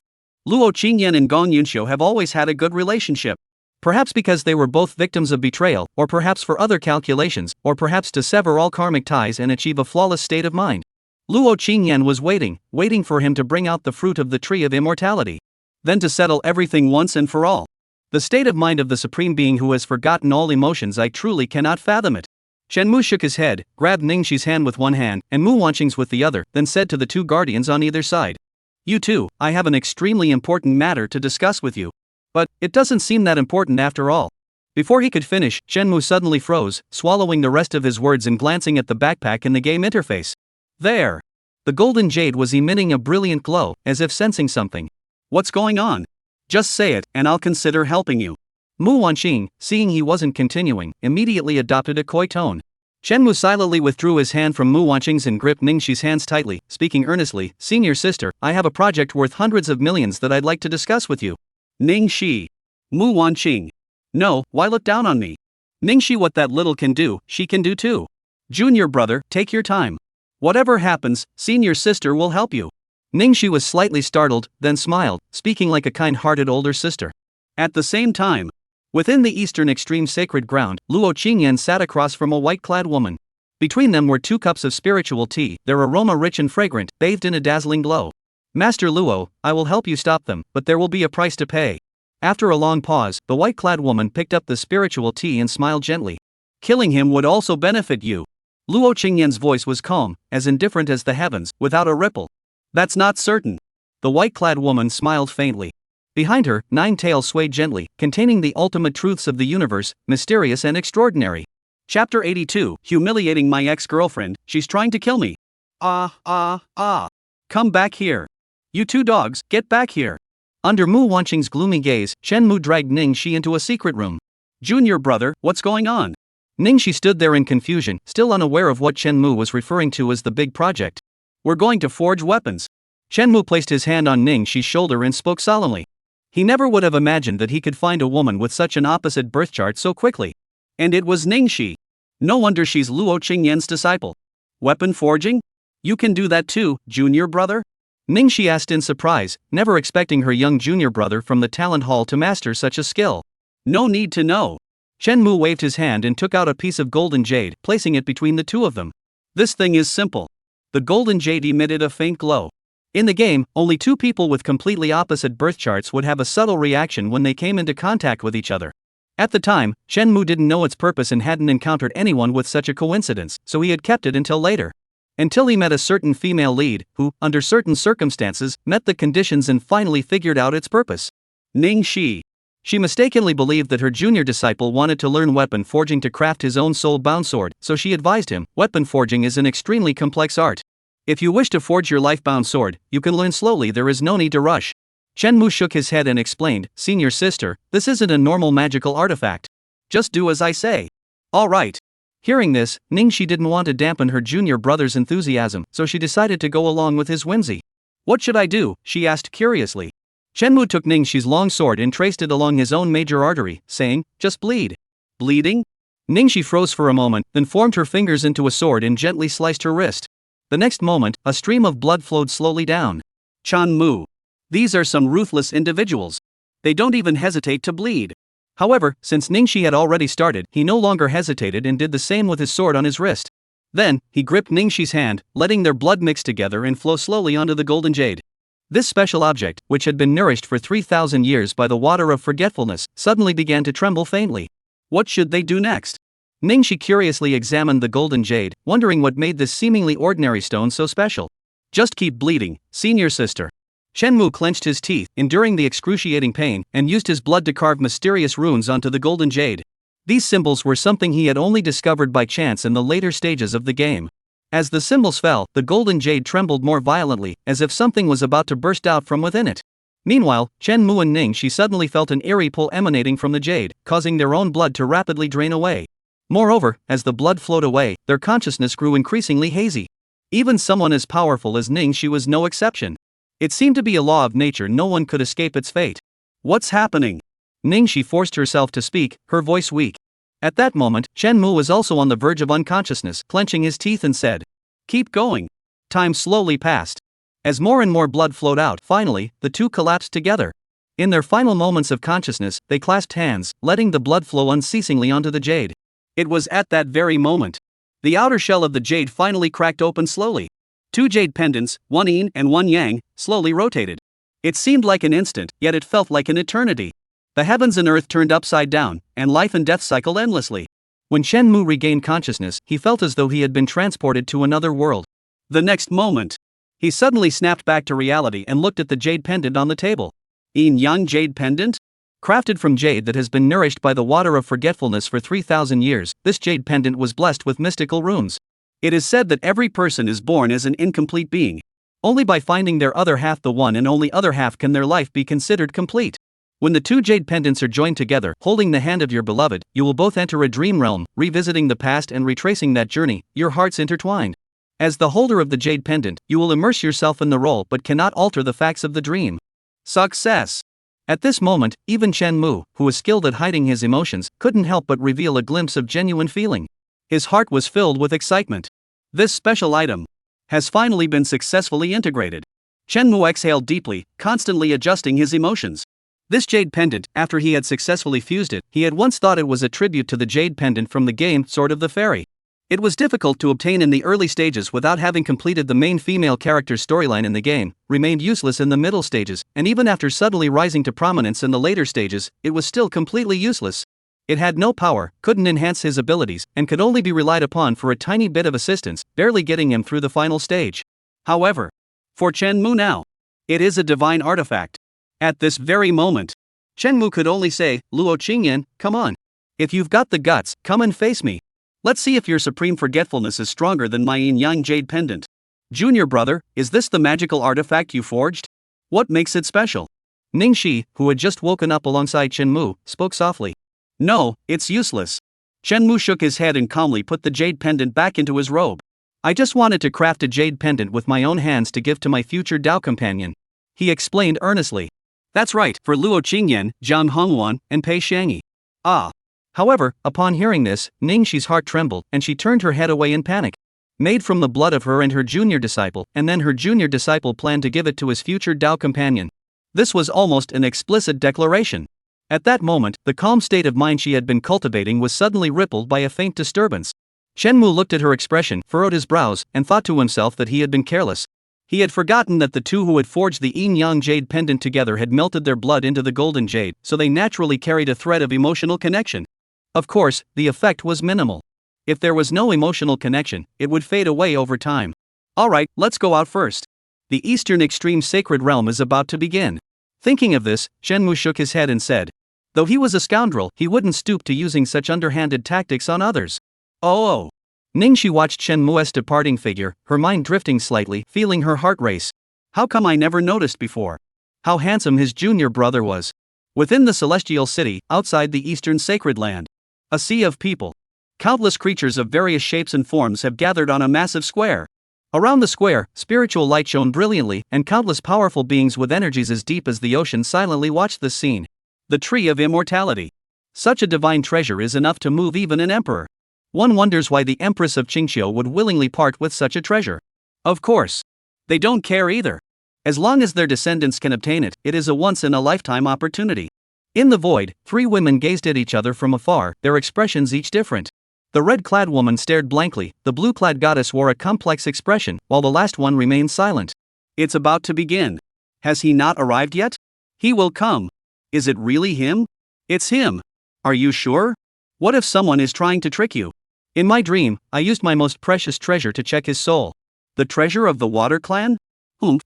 Luo Qingyan and Gong Yunxiu have always had a good relationship. Perhaps because they were both victims of betrayal, or perhaps for other calculations, or perhaps to sever all karmic ties and achieve a flawless state of mind. Luo Qingyan was waiting for him to bring out the fruit of the tree of immortality. Then to settle everything once and for all. The state of mind of the supreme being who has forgotten all emotions, I truly cannot fathom it. Chen Mu shook his head, grabbed Ningxi's hand with one hand, and Mu Wanqing's with the other, then said to the two guardians on either side. You two, I have an extremely important matter to discuss with you. But, it doesn't seem that important after all. Before he could finish, Chen Mu suddenly froze, swallowing the rest of his words and glancing at the backpack in the game interface. There! The golden jade was emitting a brilliant glow, as if sensing something. What's going on? Just say it, and I'll consider helping you. Mu Wanqing, seeing he wasn't continuing, immediately adopted a coy tone. Chen Mu silently withdrew his hand from Mu Wanqing's and gripped Ningxi's hands tightly, speaking earnestly. Senior sister, I have a project worth hundreds of millions that I'd like to discuss with you. Ningxi. Mu Wanqing. No, why look down on me? Ningxi, what that little can do, she can do too. Junior brother, take your time. Whatever happens, senior sister will help you. Ningxi was slightly startled, then smiled, speaking like a kind-hearted older sister. At the same time, within the eastern extreme sacred ground, Luo Qingyan sat across from a white-clad woman. Between them were 2 cups of spiritual tea, their aroma rich and fragrant, bathed in a dazzling glow. Master Luo, I will help you stop them, but there will be a price to pay. After a long pause, the white-clad woman picked up the spiritual tea and smiled gently. Killing him would also benefit you. Luo Qingyan's voice was calm, as indifferent as the heavens, without a ripple. That's not certain. The white-clad woman smiled faintly. Behind her, 9 tails swayed gently, containing the ultimate truths of the universe, mysterious and extraordinary. Chapter 82, Humiliating my ex-girlfriend, she's trying to kill me. Come back here. You 2 dogs, get back here. Under Mu Wanqing's gloomy gaze, Chen Mu dragged Ningxi into a secret room. Junior brother, what's going on? Ningxi stood there in confusion, still unaware of what Chen Mu was referring to as the big project. We're going to forge weapons. Chen Mu placed his hand on Ningxi's shoulder and spoke solemnly. He never would have imagined that he could find a woman with such an opposite birth chart so quickly. And it was Ningxi. No wonder she's Luo Qingyan's disciple. Weapon forging? You can do that too, junior brother? Ningxi asked in surprise, never expecting her young junior brother from the talent hall to master such a skill. No need to know. Chen Mu waved his hand and took out a piece of golden jade, placing it between the 2 of them. This thing is simple. The golden jade emitted a faint glow. In the game, only 2 people with completely opposite birth charts would have a subtle reaction when they came into contact with each other. At the time, Chen Mu didn't know its purpose and hadn't encountered anyone with such a coincidence, so he had kept it until later. Until he met a certain female lead, who, under certain circumstances, met the conditions and finally figured out its purpose. Ningxi. She mistakenly believed that her junior disciple wanted to learn weapon forging to craft his own soul-bound sword, so she advised him, weapon forging is an extremely complex art. If you wish to forge your life-bound sword, you can learn slowly, there is no need to rush. Chen Mu shook his head and explained, Senior sister, this isn't a normal magical artifact. Just do as I say. All right. Hearing this, Ningxi didn't want to dampen her junior brother's enthusiasm, so she decided to go along with his whimsy. What should I do? She asked curiously. Chen Mu took Ningxi's long sword and traced it along his own major artery, saying, just bleed. Bleeding? Ningxi froze for a moment, then formed her fingers into a sword and gently sliced her wrist. The next moment, a stream of blood flowed slowly down. Chen Mu. These are some ruthless individuals. They don't even hesitate to bleed. However, since Ningxi had already started, he no longer hesitated and did the same with his sword on his wrist. Then, he gripped Ningxi's hand, letting their blood mix together and flow slowly onto the golden jade. This special object, which had been nourished for 3,000 years by the water of forgetfulness, suddenly began to tremble faintly. What should they do next? Ningxi curiously examined the golden jade, wondering what made this seemingly ordinary stone so special. Just keep bleeding, senior sister. Shenmu clenched his teeth, enduring the excruciating pain, and used his blood to carve mysterious runes onto the golden jade. These symbols were something he had only discovered by chance in the later stages of the game. As the symbols fell, the golden jade trembled more violently, as if something was about to burst out from within it. Meanwhile, Shenmu and Ningxi suddenly felt an eerie pull emanating from the jade, causing their own blood to rapidly drain away. Moreover, as the blood flowed away, their consciousness grew increasingly hazy. Even someone as powerful as Ningxi was no exception. It seemed to be a law of nature, no one could escape its fate. What's happening? Ningxi forced herself to speak, her voice weak. At that moment, Shenmu was also on the verge of unconsciousness, clenching his teeth and said, "Keep going." Time slowly passed. As more and more blood flowed out, finally, the two collapsed together. In their final moments of consciousness, they clasped hands, letting the blood flow unceasingly onto the jade. It was at that very moment. The outer shell of the jade finally cracked open slowly. Two jade pendants, one yin and one yang, slowly rotated. It seemed like an instant, yet it felt like an eternity. The heavens and earth turned upside down, and life and death cycled endlessly. When Shenmu regained consciousness, he felt as though he had been transported to another world. The next moment, he suddenly snapped back to reality and looked at the jade pendant on the table. Yin-yang jade pendant? Crafted from jade that has been nourished by the water of forgetfulness for 3,000 years, this jade pendant was blessed with mystical runes. It is said that every person is born as an incomplete being. Only by finding their other half, the one and only other half, can their life be considered complete. When the two jade pendants are joined together, holding the hand of your beloved, you will both enter a dream realm, revisiting the past and retracing that journey, your hearts intertwined. As the holder of the jade pendant, you will immerse yourself in the role but cannot alter the facts of the dream. Success! At this moment, even Shenmu, who was skilled at hiding his emotions, couldn't help but reveal a glimpse of genuine feeling. His heart was filled with excitement. This special item has finally been successfully integrated. Shenmu exhaled deeply, constantly adjusting his emotions. This jade pendant, after he had successfully fused it, he had once thought it was a tribute to the jade pendant from the game Sword of the Fairy. It was difficult to obtain in the early stages without having completed the main female character's storyline in the game, remained useless in the middle stages, and even after suddenly rising to prominence in the later stages, it was still completely useless. It had no power, couldn't enhance his abilities, and could only be relied upon for a tiny bit of assistance, barely getting him through the final stage. However, for Shenmu now, it is a divine artifact. At this very moment, Shenmu could only say, "Luo Qingyan, come on. If you've got the guts, come and face me. Let's see if your supreme forgetfulness is stronger than my yin-yang jade pendant. Junior brother, is this the magical artifact you forged? What makes it special?" Ningxi, who had just woken up alongside Shenmu, spoke softly. "No, it's useless." Shenmu shook his head and calmly put the jade pendant back into his robe. "I just wanted to craft a jade pendant with my own hands to give to my future Dao companion," he explained earnestly. "That's right, for Luo Qingyan, Jiang Hongwan, and Pei Xiangyi." Ah. However, upon hearing this, Ningxi's heart trembled, and she turned her head away in panic. Made from the blood of her and her junior disciple, and then her junior disciple planned to give it to his future Dao companion. This was almost an explicit declaration. At that moment, the calm state of mind she had been cultivating was suddenly rippled by a faint disturbance. Shenmu looked at her expression, furrowed his brows, and thought to himself that he had been careless. He had forgotten that the two who had forged the yin-yang jade pendant together had melted their blood into the golden jade, so they naturally carried a thread of emotional connection. Of course, the effect was minimal. If there was no emotional connection, it would fade away over time. Alright, let's go out first. The Eastern Extreme Sacred Realm is about to begin. Thinking of this, Shenmu shook his head and said, though he was a scoundrel, he wouldn't stoop to using such underhanded tactics on others. Oh. Ningxi watched Shenmu's departing figure, her mind drifting slightly, feeling her heart race. How come I never noticed before? How handsome his junior brother was. Within the celestial city, outside the Eastern Sacred Land. A sea of people. Countless creatures of various shapes and forms have gathered on a massive square. Around the square, spiritual light shone brilliantly, and countless powerful beings with energies as deep as the ocean silently watched this scene. The Tree of Immortality. Such a divine treasure is enough to move even an emperor. One wonders why the Empress of Qingqiu would willingly part with such a treasure. Of course. They don't care either. As long as their descendants can obtain it, it is a once-in-a-lifetime opportunity. In the void, three women gazed at each other from afar, their expressions each different. The red-clad woman stared blankly, the blue-clad goddess wore a complex expression, while the last one remained silent. It's about to begin. Has he not arrived yet? He will come. Is it really him? It's him. Are you sure? What if someone is trying to trick you? In my dream, I used my most precious treasure to check his soul. The treasure of the Water Clan?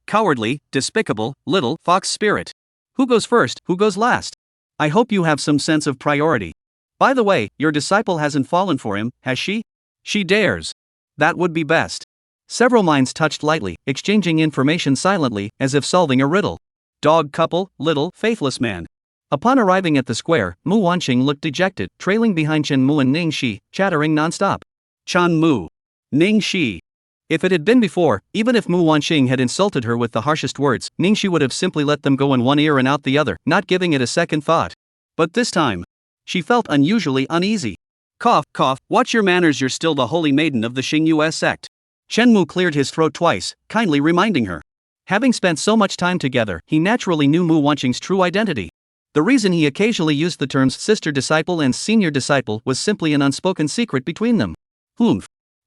Cowardly, despicable, little fox spirit. Who goes first, who goes last? I hope you have some sense of priority. By the way, your disciple hasn't fallen for him, has she? She dares. That would be best. Several minds touched lightly, exchanging information silently, as if solving a riddle. Dog couple, little, faithless man. Upon arriving at the square, Mu Wanqing looked dejected, trailing behind Chen Mu and Ning Shi, chattering non-stop. Chan Mu. Ning Shi. If it had been before, even if Mu Wanqing had insulted her with the harshest words, Ning Shi would have simply let them go in one ear and out the other, not giving it a second thought. But this time, she felt unusually uneasy. Cough, cough, watch your manners, you're still the holy maiden of the Xingyue sect. Chen Mu cleared his throat twice, kindly reminding her. Having spent so much time together, he naturally knew Mu Wanqing's true identity. The reason he occasionally used the terms sister disciple and senior disciple was simply an unspoken secret between them.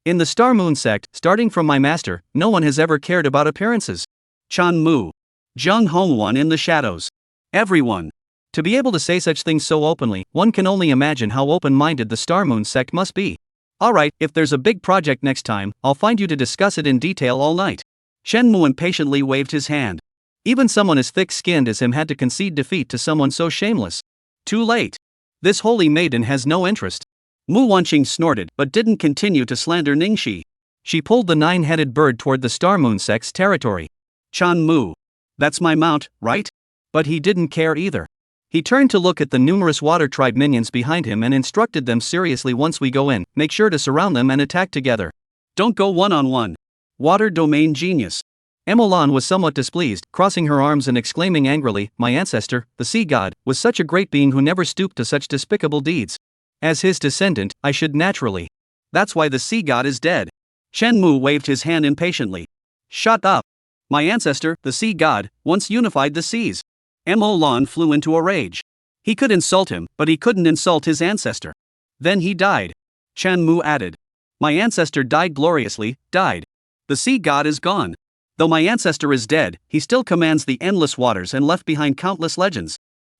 In the Star Moon sect, starting from my master, no one has ever cared about appearances. Chan Mu. Zheng Hongwan in the shadows. Everyone. To be able to say such things so openly, one can only imagine how open-minded the Star Moon sect must be. Alright, if there's a big project next time, I'll find you to discuss it in detail all night. Shen Mu impatiently waved his hand. Even someone as thick-skinned as him had to concede defeat to someone so shameless. Too late. This holy maiden has no interest. Mu Wanqing snorted but didn't continue to slander Ningxi. She pulled the nine-headed bird toward the Star Moon sect's territory. Chan Mu. That's my mount, right? But he didn't care either. He turned to look at the numerous Water Tribe minions behind him and instructed them seriously, once we go in, make sure to surround them and attack together. Don't go one-on-one. Water domain genius. Emolan was somewhat displeased, crossing her arms and exclaiming angrily, my ancestor, the sea god, was such a great being who never stooped to such despicable deeds. As his descendant, I should naturally. That's why the sea god is dead. Shen Mu waved his hand impatiently. Shut up. My ancestor, the sea god, once unified the seas. Emolan flew into a rage. He could insult him, but he couldn't insult his ancestor. Then he died. Chen Mu added. My ancestor died gloriously, died. The sea god is gone. Though my ancestor is dead, he still commands the endless waters and left behind countless legends.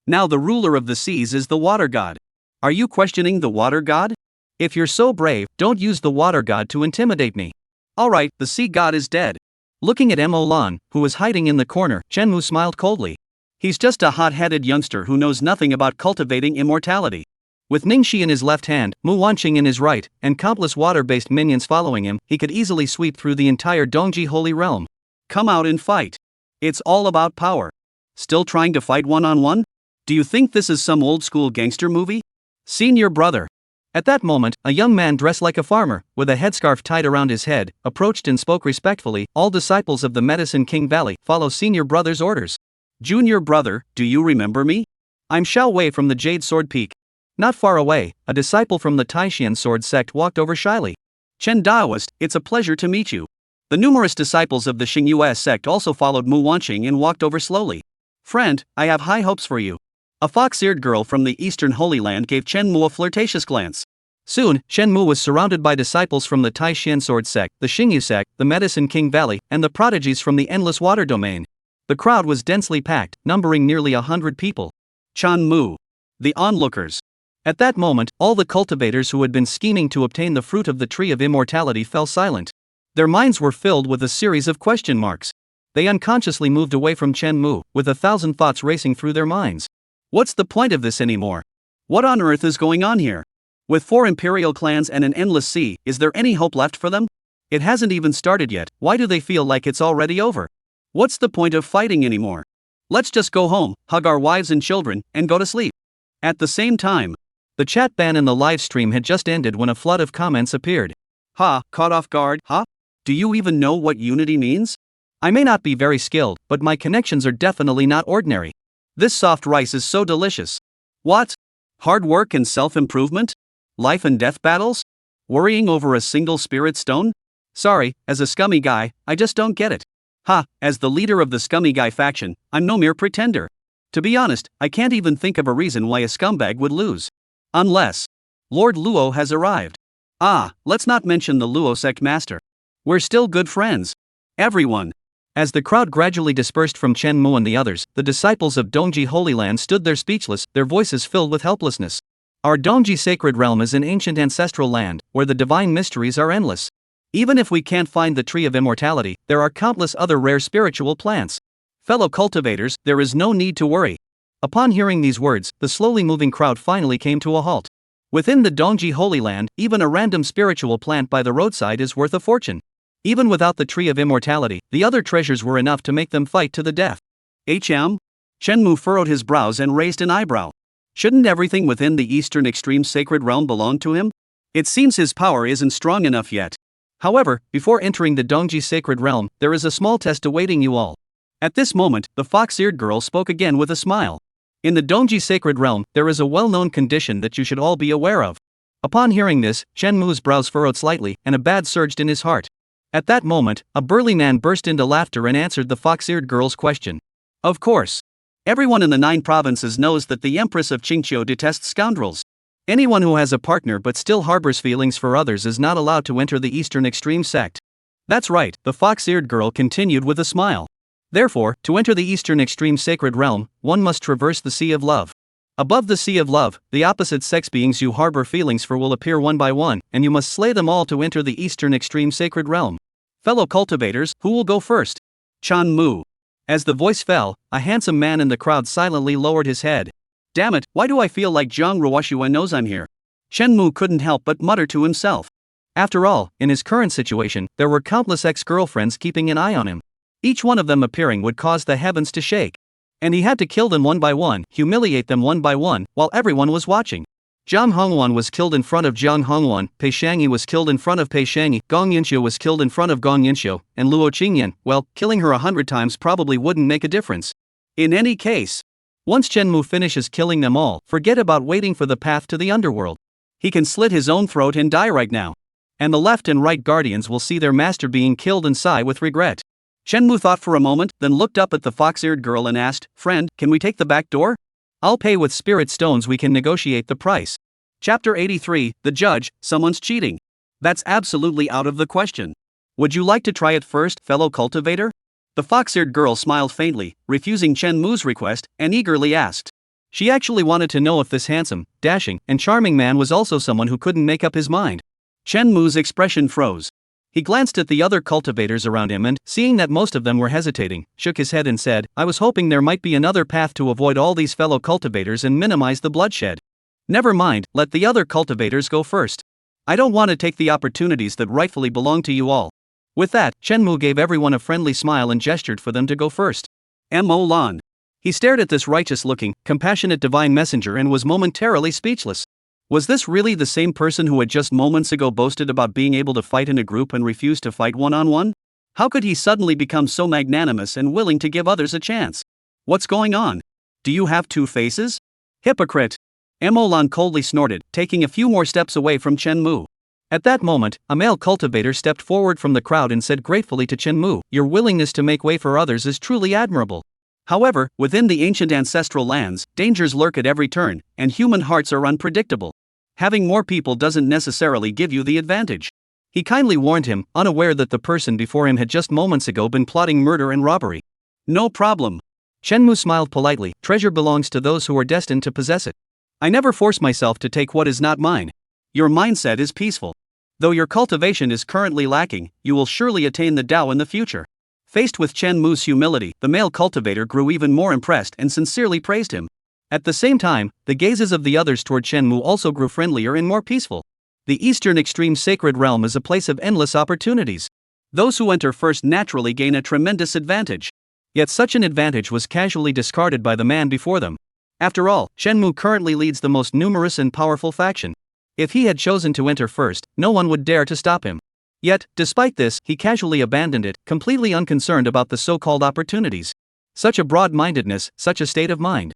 Now the ruler of the seas is the water god. Are you questioning the water god? If you're so brave, don't use the water god to intimidate me. Alright, the sea god is dead. Looking at Emolan, who was hiding in the corner, Chen Mu smiled coldly. He's just a hot-headed youngster who knows nothing about cultivating immortality. With Ningxi in his left hand, Mu Wanqing in his right, and countless water-based minions following him, he could easily sweep through the entire Dongji Holy Realm. Come out and fight. It's all about power. Still trying to fight one-on-one? Do you think this is some old-school gangster movie? Senior brother. At that moment, a young man dressed like a farmer, with a headscarf tied around his head, approached and spoke respectfully. All disciples of the Medicine King Valley follow senior brother's orders. Junior brother, do you remember me? I'm Xiao Wei from the Jade Sword Peak. Not far away, a disciple from the Taishan Sword sect walked over shyly. Chen Daoist, it's a pleasure to meet you. The numerous disciples of the Xingyue sect also followed Mu Wanqing and walked over slowly. Friend, I have high hopes for you. A fox-eared girl from the Eastern Holy Land gave Chen Mu a flirtatious glance. Soon, Chen Mu was surrounded by disciples from the Taishan Sword sect, the Xingyu sect, the Medicine King Valley, and the prodigies from the Endless Water Domain. The crowd was densely packed, numbering nearly 100 people. Chan Mu. The onlookers. At that moment, all the cultivators who had been scheming to obtain the fruit of the Tree of Immortality fell silent. Their minds were filled with a series of question marks. They unconsciously moved away from Chen Mu, with 1,000 thoughts racing through their minds. What's the point of this anymore? What on earth is going on here? With 4 imperial clans and an endless sea, is there any hope left for them? It hasn't even started yet, why do they feel like it's already over? What's the point of fighting anymore? Let's just go home, hug our wives and children, and go to sleep. At the same time, the chat ban in the live stream had just ended when a flood of comments appeared. Ha, caught off guard, huh? Do you even know what unity means? I may not be very skilled, but my connections are definitely not ordinary. This soft rice is so delicious. What? Hard work and self-improvement? Life and death battles? Worrying over a single spirit stone? Sorry, as a scummy guy, I just don't get it. Ha, as the leader of the scummy guy faction, I'm no mere pretender. To be honest, I can't even think of a reason why a scumbag would lose. Unless Lord Luo has arrived. Ah, let's not mention the Luo sect master. We're still good friends. Everyone. As the crowd gradually dispersed from Chen Mu and the others, the disciples of Dongji Holy Land stood there speechless, their voices filled with helplessness. Our Dongji sacred realm is an ancient ancestral land, where the divine mysteries are endless. Even if we can't find the tree of immortality, there are countless other rare spiritual plants. Fellow cultivators, there is no need to worry. Upon hearing these words, the slowly moving crowd finally came to a halt. Within the Dongji Holy Land, even a random spiritual plant by the roadside is worth a fortune. Even without the tree of immortality, the other treasures were enough to make them fight to the death. Chen Mu furrowed his brows and raised an eyebrow. Shouldn't everything within the Eastern Extreme Sacred Realm belong to him? It seems his power isn't strong enough yet. However, before entering the Dongji Sacred Realm, there is a small test awaiting you all. At this moment, the fox-eared girl spoke again with a smile. In the Dongji Sacred Realm, there is a well-known condition that you should all be aware of. Upon hearing this, Chen Mu's brows furrowed slightly, and a bad surged in his heart. At that moment, a burly man burst into laughter and answered the fox-eared girl's question. Of course. Everyone in the 9 provinces knows that the Empress of Qingqiu detests scoundrels. Anyone who has a partner but still harbors feelings for others is not allowed to enter the Eastern Extreme Sect. That's right, the fox-eared girl continued with a smile. Therefore, to enter the Eastern Extreme Sacred Realm, one must traverse the Sea of Love. Above the Sea of Love, the opposite sex beings you harbor feelings for will appear one by one, and you must slay them all to enter the Eastern Extreme Sacred Realm. Fellow cultivators, who will go first? Chen Mu. As the voice fell, a handsome man in the crowd silently lowered his head. Damn it, why do I feel like Zhang Ruoxuan knows I'm here? Chen Mu couldn't help but mutter to himself. After all, in his current situation, there were countless ex-girlfriends keeping an eye on him. Each one of them appearing would cause the heavens to shake. And he had to kill them one by one, humiliate them one by one, while everyone was watching. Zhang Hongwan was killed in front of Zhang Hongwan, Pei Shangyi was killed in front of Pei Shangyi, Gong Yinxiu was killed in front of Gong Yinxiu, and Luo Qingyan, well, killing her 100 times probably wouldn't make a difference. In any case, once Chen Mu finishes killing them all, forget about waiting for the path to the underworld. He can slit his own throat and die right now. And the left and right guardians will see their master being killed and sigh with regret. Chen Mu thought for a moment, then looked up at the fox-eared girl and asked, "Friend, can we take the back door? I'll pay with spirit stones, we can negotiate the price." Chapter 83, The Judge, Someone's Cheating. That's absolutely out of the question. Would you like to try it first, fellow cultivator? The fox-eared girl smiled faintly, refusing Chen Mu's request, and eagerly asked. She actually wanted to know if this handsome, dashing, and charming man was also someone who couldn't make up his mind. Chen Mu's expression froze. He glanced at the other cultivators around him and, seeing that most of them were hesitating, shook his head and said, "I was hoping there might be another path to avoid all these fellow cultivators and minimize the bloodshed. Never mind, let the other cultivators go first. I don't want to take the opportunities that rightfully belong to you all." With that, Chen Mu gave everyone a friendly smile and gestured for them to go first. Mo Lan. He stared at this righteous-looking, compassionate divine messenger and was momentarily speechless. Was this really the same person who had just moments ago boasted about being able to fight in a group and refused to fight one-on-one? How could he suddenly become so magnanimous and willing to give others a chance? What's going on? Do you have 2 faces? Hypocrite! Mo Lan coldly snorted, taking a few more steps away from Chen Mu. At that moment, a male cultivator stepped forward from the crowd and said gratefully to Chen Mu, "Your willingness to make way for others is truly admirable. However, within the ancient ancestral lands, dangers lurk at every turn, and human hearts are unpredictable. Having more people doesn't necessarily give you the advantage." He kindly warned him, unaware that the person before him had just moments ago been plotting murder and robbery. "No problem." Chen Mu smiled politely, "Treasure belongs to those who are destined to possess it. I never force myself to take what is not mine. Your mindset is peaceful. Though your cultivation is currently lacking, you will surely attain the Tao in the future." Faced with Chen Mu's humility, the male cultivator grew even more impressed and sincerely praised him. At the same time, the gazes of the others toward Chen Mu also grew friendlier and more peaceful. The Eastern Extreme Sacred Realm is a place of endless opportunities. Those who enter first naturally gain a tremendous advantage. Yet such an advantage was casually discarded by the man before them. After all, Chen Mu currently leads the most numerous and powerful faction. If he had chosen to enter first, no one would dare to stop him. Yet, despite this, he casually abandoned it, completely unconcerned about the so-called opportunities. Such a broad-mindedness, such a state of mind.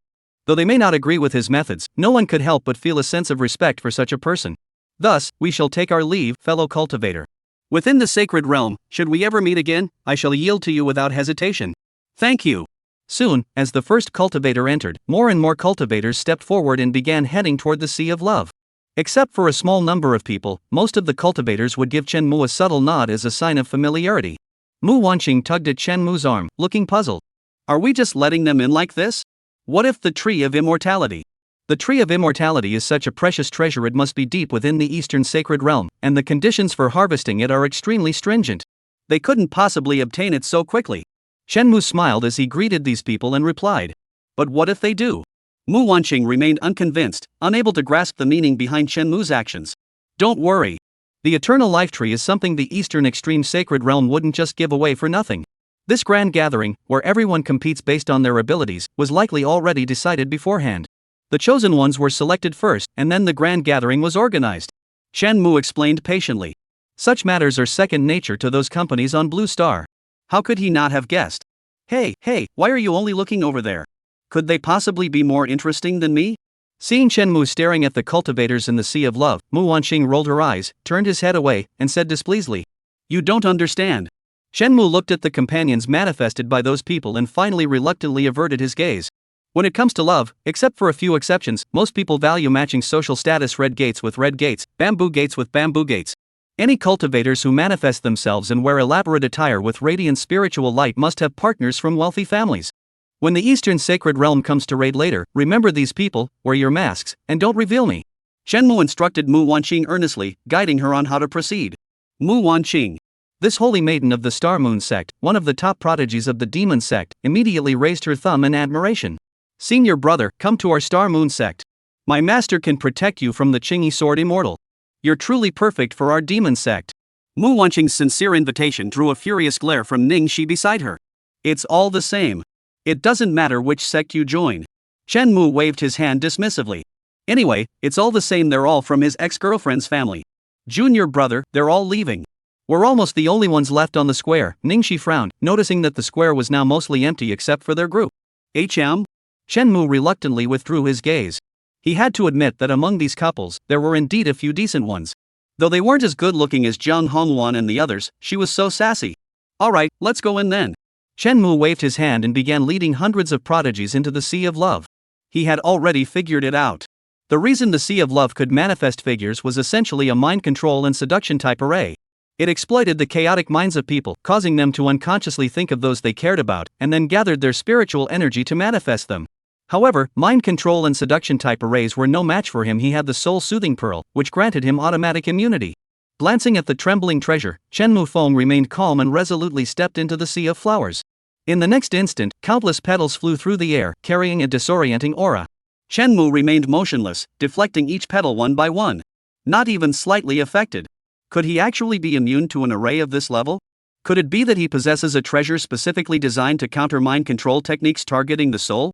Though they may not agree with his methods, no one could help but feel a sense of respect for such a person. Thus, we shall take our leave, fellow cultivator. Within the sacred realm, should we ever meet again, I shall yield to you without hesitation. Thank you. Soon, as the first cultivator entered, more and more cultivators stepped forward and began heading toward the Sea of Love. Except for a small number of people, most of the cultivators would give Chen Mu a subtle nod as a sign of familiarity. Mu Wanqing tugged at Chen Mu's arm, looking puzzled. Are we just letting them in like this? What if the Tree of Immortality? The Tree of Immortality is such a precious treasure, it must be deep within the Eastern Sacred Realm, and the conditions for harvesting it are extremely stringent. They couldn't possibly obtain it so quickly. Chen Mu smiled as he greeted these people and replied. But what if they do? Mu Wanqing remained unconvinced, unable to grasp the meaning behind Chen Mu's actions. Don't worry. The Eternal Life Tree is something the Eastern Extreme Sacred Realm wouldn't just give away for nothing. This grand gathering, where everyone competes based on their abilities, was likely already decided beforehand. The chosen ones were selected first, and then the grand gathering was organized. Chen Mu explained patiently. Such matters are second nature to those companies on Blue Star. How could he not have guessed? Hey, why are you only looking over there? Could they possibly be more interesting than me? Seeing Chen Mu staring at the cultivators in the Sea of Love, Mu Wanqing rolled her eyes, turned his head away, and said displeasedly. You don't understand. Chen Mu looked at the companions manifested by those people and finally reluctantly averted his gaze. When it comes to love, except for a few exceptions, most people value matching social status, red gates with red gates, bamboo gates with bamboo gates. Any cultivators who manifest themselves and wear elaborate attire with radiant spiritual light must have partners from wealthy families. When the Eastern Sacred Realm comes to raid later, remember these people, wear your masks, and don't reveal me. Chen Mu instructed Mu Wanqing earnestly, guiding her on how to proceed. Mu Wanqing. This holy maiden of the Star Moon sect, one of the top prodigies of the Demon sect, immediately raised her thumb in admiration. Senior brother, come to our Star Moon sect. My master can protect you from the Qingyi Sword Immortal. You're truly perfect for our Demon sect. Mu Wanqing's sincere invitation drew a furious glare from Ning Shi beside her. It's all the same. It doesn't matter which sect you join. Chen Mu waved his hand dismissively. Anyway, it's all the same, they're all from his ex-girlfriend's family. Junior brother, they're all leaving. We're almost the only ones left on the square. Ning Shi frowned, noticing that the square was now mostly empty except for their group. HM? Chen Mu reluctantly withdrew his gaze. He had to admit that among these couples, there were indeed a few decent ones. Though they weren't as good-looking as Jiang Hongwan and the others, she was so sassy. Alright, let's go in then. Chen Mu waved his hand and began leading hundreds of prodigies into the Sea of Love. He had already figured it out. The reason the Sea of Love could manifest figures was essentially a mind control and seduction type array. It exploited the chaotic minds of people, causing them to unconsciously think of those they cared about, and then gathered their spiritual energy to manifest them. However, mind control and seduction type arrays were no match for him. He had the Soul Soothing Pearl, which granted him automatic immunity. Glancing at the trembling treasure, Chen Mu Feng remained calm and resolutely stepped into the sea of flowers. In the next instant, countless petals flew through the air, carrying a disorienting aura. Chen Mu remained motionless, deflecting each petal one by one. Not even slightly affected. Could he actually be immune to an array of this level? Could it be that he possesses a treasure specifically designed to counter mind control techniques targeting the soul?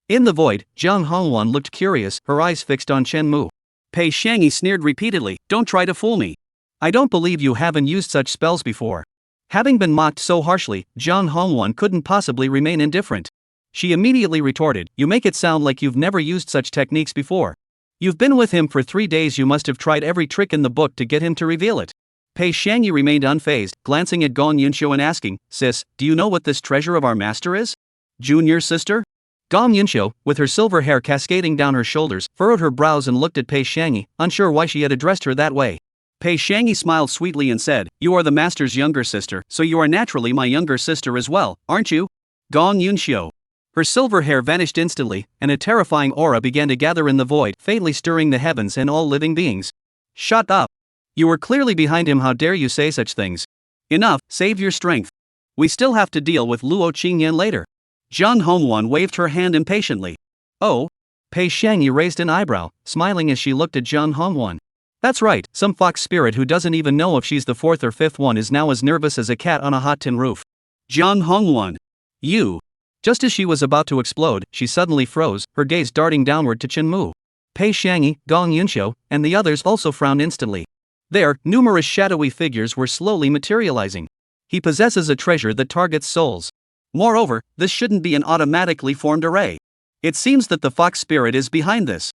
In the void, Jiang Hongwan looked curious, her eyes fixed on Chen Mu. Pei Shangyi sneered repeatedly, don't try to fool me. I don't believe you haven't used such spells before. Having been mocked so harshly, Jiang Hongwan couldn't possibly remain indifferent. She immediately retorted, you make it sound like you've never used such techniques before. You've been with him for 3 days, you must have tried every trick in the book to get him to reveal it. Pei Shangyi remained unfazed, glancing at Gong Yunxiu and asking, Sis, do you know what this treasure of our master is? Junior sister? Gong Yunxiu, with her silver hair cascading down her shoulders, furrowed her brows and looked at Pei Shangyi, unsure why she had addressed her that way. Pei Shangyi smiled sweetly and said, you are the master's younger sister, so you are naturally my younger sister as well, aren't you? Gong Yunxiu. Her silver hair vanished instantly, and a terrifying aura began to gather in the void, fatally stirring the heavens and all living beings. Shut up. You were clearly behind him, how dare you say such things? Enough, save your strength. We still have to deal with Luo Qingyan later. Jiang Hongwan waved her hand impatiently. Oh? Pei Shangyi raised an eyebrow, smiling as she looked at Jiang Hongwan. That's right, some fox spirit who doesn't even know if she's the 4th or 5th one is now as nervous as a cat on a hot tin roof. Jiang Hongwan. You. Just as she was about to explode, she suddenly froze, her gaze darting downward to Chen Mu. Pei Shangyi, Gong Yunxiu, and the others also frowned instantly. There, numerous shadowy figures were slowly materializing. He possesses a treasure that targets souls. Moreover, this shouldn't be an automatically formed array. It seems that the fox spirit is behind this.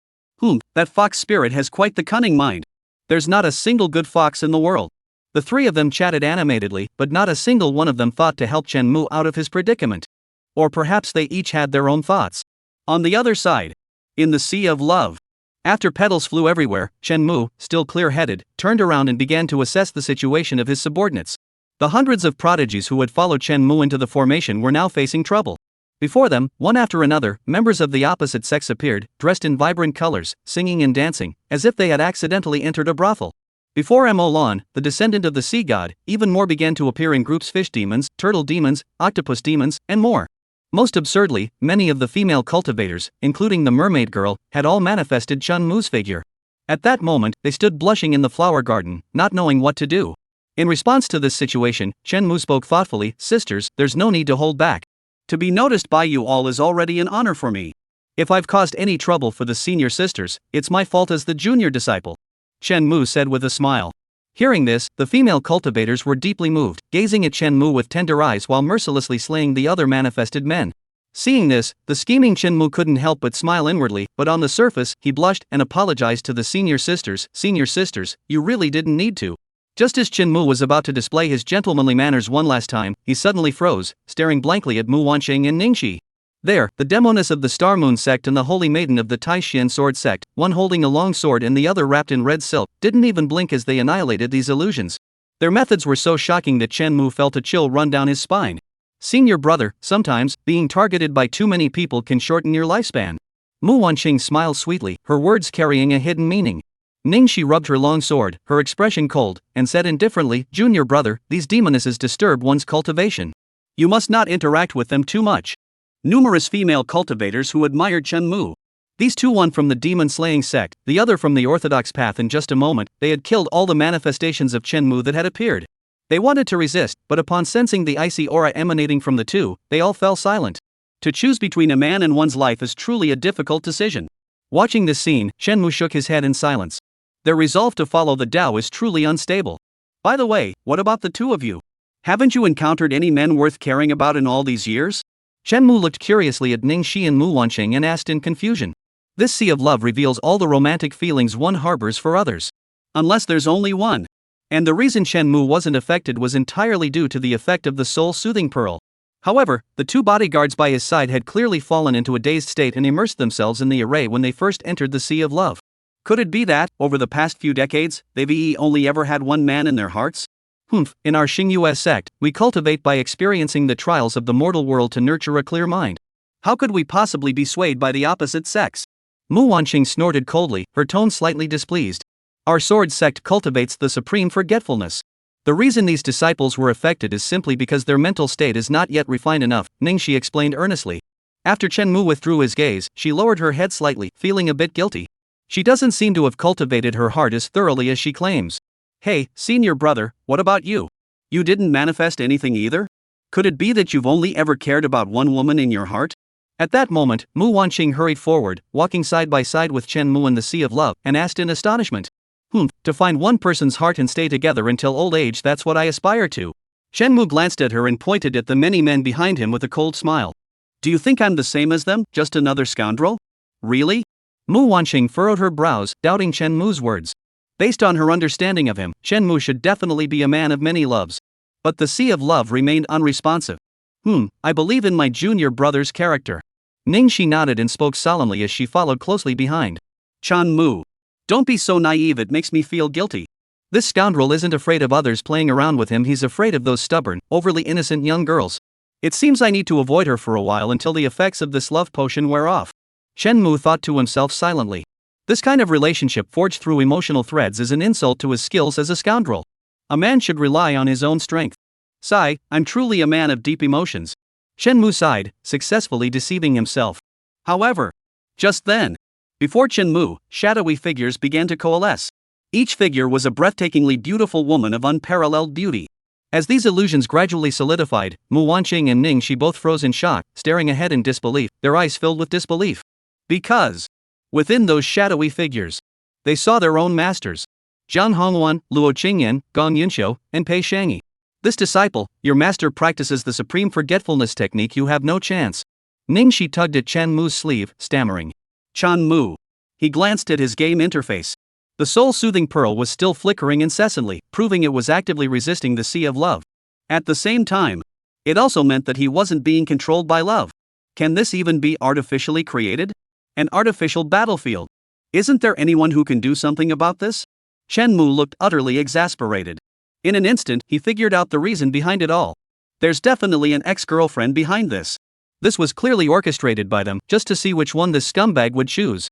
That fox spirit has quite the cunning mind. There's not a single good fox in the world. The 3 of them chatted animatedly, but not a single one of them thought to help Chen Mu out of his predicament. Or perhaps they each had their own thoughts. On the other side, in the Sea of Love, after petals flew everywhere, Chen Mu, still clear-headed, turned around and began to assess the situation of his subordinates. The hundreds of prodigies who had followed Chen Mu into the formation were now facing trouble. Before them, one after another, members of the opposite sex appeared, dressed in vibrant colors, singing and dancing, as if they had accidentally entered a brothel. Before Mo Lan, the descendant of the sea god, even more began to appear in groups: fish demons, turtle demons, octopus demons, and more. Most absurdly, many of the female cultivators, including the mermaid girl, had all manifested Chen Mu's figure. At that moment, they stood blushing in the flower garden, not knowing what to do. In response to this situation, Chen Mu spoke thoughtfully: "Sisters, there's no need to hold back. To be noticed by you all is already an honor for me. If I've caused any trouble for the senior sisters, it's my fault as the junior disciple," Chen Mu said with a smile. Hearing this, the female cultivators were deeply moved, gazing at Chen Mu with tender eyes while mercilessly slaying the other manifested men. Seeing this, the scheming Chen Mu couldn't help but smile inwardly, but on the surface, he blushed and apologized to the senior sisters. "Senior sisters, you really didn't need to." Just as Chen Mu was about to display his gentlemanly manners one last time, he suddenly froze, staring blankly at Mu Wanqing and Ningxi. There, the Demoness of the Star Moon sect and the Holy Maiden of the Tai Xian Sword sect, one holding a long sword and the other wrapped in red silk, didn't even blink as they annihilated these illusions. Their methods were so shocking that Chen Mu felt a chill run down his spine. "Senior brother, sometimes, being targeted by too many people can shorten your lifespan." Mu Wanqing smiled sweetly, her words carrying a hidden meaning. Ningxi rubbed her long sword, her expression cold, and said indifferently, "Junior brother, these demonesses disturb one's cultivation. You must not interact with them too much." Numerous female cultivators who admired Chen Mu. These two, one from the demon-slaying sect, the other from the orthodox path. In just a moment, they had killed all the manifestations of Chen Mu that had appeared. They wanted to resist, but upon sensing the icy aura emanating from the two, they all fell silent. To choose between a man and one's life is truly a difficult decision. Watching this scene, Chen Mu shook his head in silence. Their resolve to follow the Tao is truly unstable. "By the way, what about the two of you? Haven't you encountered any men worth caring about in all these years?" Chen Mu looked curiously at Ningxi and Mu Wanqing and asked in confusion. This sea of love reveals all the romantic feelings one harbors for others. Unless there's only one. And the reason Chen Mu wasn't affected was entirely due to the effect of the soul-soothing pearl. However, the two bodyguards by his side had clearly fallen into a dazed state and immersed themselves in the array when they first entered the sea of love. Could it be that, over the past few decades, they've only ever had one man in their hearts? In our Xingyue sect, we cultivate by experiencing the trials of the mortal world to nurture a clear mind. How could we possibly be swayed by the opposite sex? Mu Wanqing snorted coldly, her tone slightly displeased. Our sword sect cultivates the supreme forgetfulness. The reason these disciples were affected is simply because their mental state is not yet refined enough, Ningxi explained earnestly. After Chen Mu withdrew his gaze, she lowered her head slightly, feeling a bit guilty. She doesn't seem to have cultivated her heart as thoroughly as she claims. "Hey, senior brother, what about you? You didn't manifest anything either? Could it be that you've only ever cared about one woman in your heart?" At that moment, Mu Wanqing hurried forward, walking side by side with Chen Mu in the sea of love, and asked in astonishment. To find one person's heart and stay together until old age, that's what I aspire to." Chen Mu glanced at her and pointed at the many men behind him with a cold smile. "Do you think I'm the same as them, just another scoundrel? Really?" Mu Wanqing furrowed her brows, doubting Chen Mu's words. Based on her understanding of him, Chen Mu should definitely be a man of many loves. But the sea of love remained unresponsive. I believe in my junior brother's character." Ningxi nodded and spoke solemnly as she followed closely behind. "Chen Mu, don't be so naive, it makes me feel guilty. This scoundrel isn't afraid of others playing around with him, he's afraid of those stubborn, overly innocent young girls. It seems I need to avoid her for a while until the effects of this love potion wear off." Chen Mu thought to himself silently. This kind of relationship forged through emotional threads is an insult to his skills as a scoundrel. A man should rely on his own strength. "Sigh, I'm truly a man of deep emotions." Chen Mu sighed, successfully deceiving himself. However, just then, before Chen Mu, shadowy figures began to coalesce. Each figure was a breathtakingly beautiful woman of unparalleled beauty. As these illusions gradually solidified, Mu Wanqing and Ningxi both froze in shock, staring ahead in disbelief, their eyes filled with disbelief. Because, within those shadowy figures, they saw their own masters. Zhang Hongwan, Luo Qingyan, Gong Yunxiu, and Pei Shangyi. "This disciple, your master, practices the supreme forgetfulness technique, you have no chance." Ningxi tugged at Chen Mu's sleeve, stammering. "Chen Mu." He glanced at his game interface. The soul-soothing pearl was still flickering incessantly, proving it was actively resisting the sea of love. At the same time, it also meant that he wasn't being controlled by love. Can this even be artificially created? An artificial battlefield. Isn't there anyone who can do something about this? Chen Mu looked utterly exasperated. In an instant, he figured out the reason behind it all. There's definitely an ex-girlfriend behind this. This was clearly orchestrated by them, just to see which one this scumbag would choose.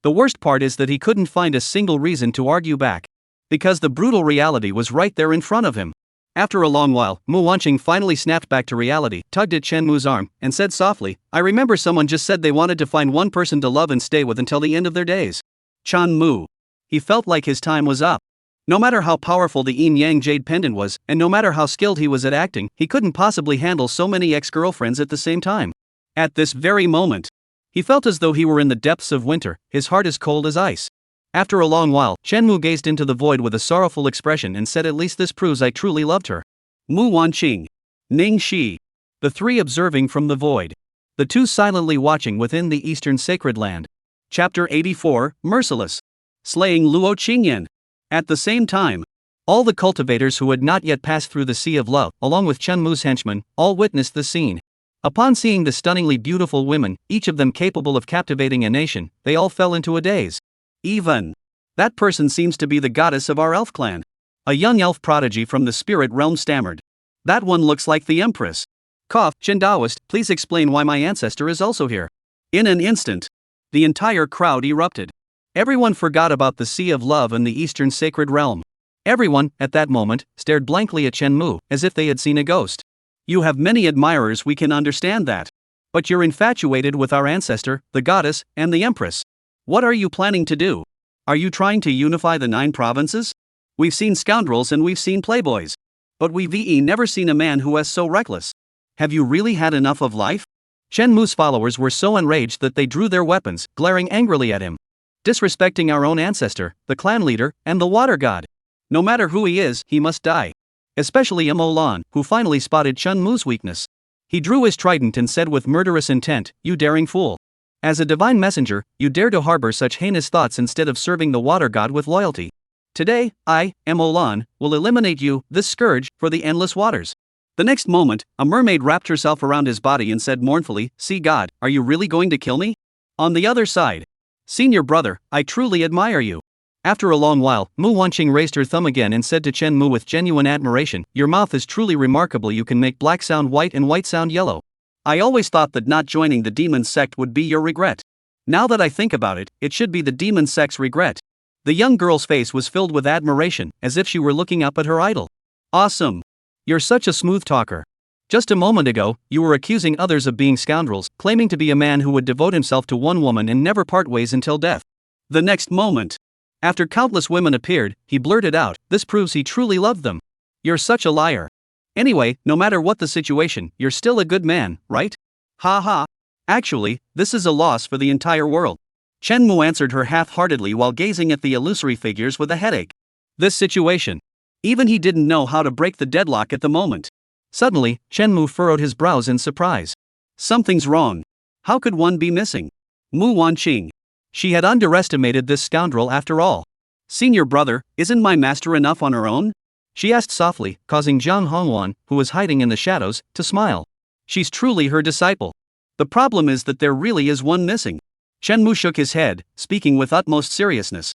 The worst part is that he couldn't find a single reason to argue back. Because the brutal reality was right there in front of him. After a long while, Mu Wanqing finally snapped back to reality, tugged at Chen Mu's arm, and said softly, I remember someone just said they wanted to find one person to love and stay with until the end of their days. Chen Mu. He felt like his time was up. No matter how powerful the Yin Yang Jade pendant was, and no matter how skilled he was at acting, he couldn't possibly handle so many ex-girlfriends at the same time. At this very moment, he felt as though he were in the depths of winter, his heart as cold as ice. After a long while, Chen Mu gazed into the void with a sorrowful expression and said, at least this proves I truly loved her. Mu Wanqing. Ning Shi. The three observing from the void. The two silently watching within the Eastern Sacred Land. Chapter 84, Merciless. Slaying Luo Qingyan. At the same time, all the cultivators who had not yet passed through the Sea of Love, along with Chen Mu's henchmen, all witnessed the scene. Upon seeing the stunningly beautiful women, each of them capable of captivating a nation, they all fell into a daze. Even. That person seems to be the goddess of our elf clan. A young elf prodigy from the spirit realm stammered. That one looks like the empress. Cough, Shen Daoist, please explain why my ancestor is also here. In an instant, the entire crowd erupted. Everyone forgot about the Sea of Love and the Eastern Sacred Realm. Everyone, at that moment, stared blankly at Chen Mu, as if they had seen a ghost. You have many admirers, we can understand that. But you're infatuated with our ancestor, the goddess, and the empress. What are you planning to do? Are you trying to unify the 9 provinces? We've seen scoundrels and we've seen playboys. But we've never seen a man who is so reckless. Have you really had enough of life? Chen Mu's followers were so enraged that they drew their weapons, glaring angrily at him. Disrespecting our own ancestor, the clan leader, and the water god. No matter who he is, he must die. Especially Mo Lan, who finally spotted Chen Mu's weakness. He drew his trident and said with murderous intent, you daring fool. As a divine messenger, you dare to harbor such heinous thoughts instead of serving the water god with loyalty. Today, I, Mo Lan, will eliminate you, this scourge, for the endless waters. The next moment, a mermaid wrapped herself around his body and said mournfully, see God, are you really going to kill me? On the other side. Senior brother, I truly admire you. After a long while, Mu Wanqing raised her thumb again and said to Chen Mu with genuine admiration, your mouth is truly remarkable, you can make black sound white and white sound yellow. I always thought that not joining the demon sect would be your regret. Now that I think about it, it should be the demon sect's regret. The young girl's face was filled with admiration, as if she were looking up at her idol. Awesome. You're such a smooth talker. Just a moment ago, you were accusing others of being scoundrels, claiming to be a man who would devote himself to one woman and never part ways until death. The next moment, after countless women appeared, he blurted out, this proves he truly loved them. You're such a liar. Anyway, no matter what the situation, you're still a good man, right? Ha ha. Actually, this is a loss for the entire world. Chen Mu answered her half-heartedly while gazing at the illusory figures with a headache. This situation. Even he didn't know how to break the deadlock at the moment. Suddenly, Chen Mu furrowed his brows in surprise. Something's wrong. How could one be missing? Mu Wanqing. She had underestimated this scoundrel after all. Senior brother, isn't my master enough on her own? She asked softly, causing Zhang Hongwan, who was hiding in the shadows, to smile. She's truly her disciple. The problem is that there really is one missing. Chen Mu shook his head, speaking with utmost seriousness.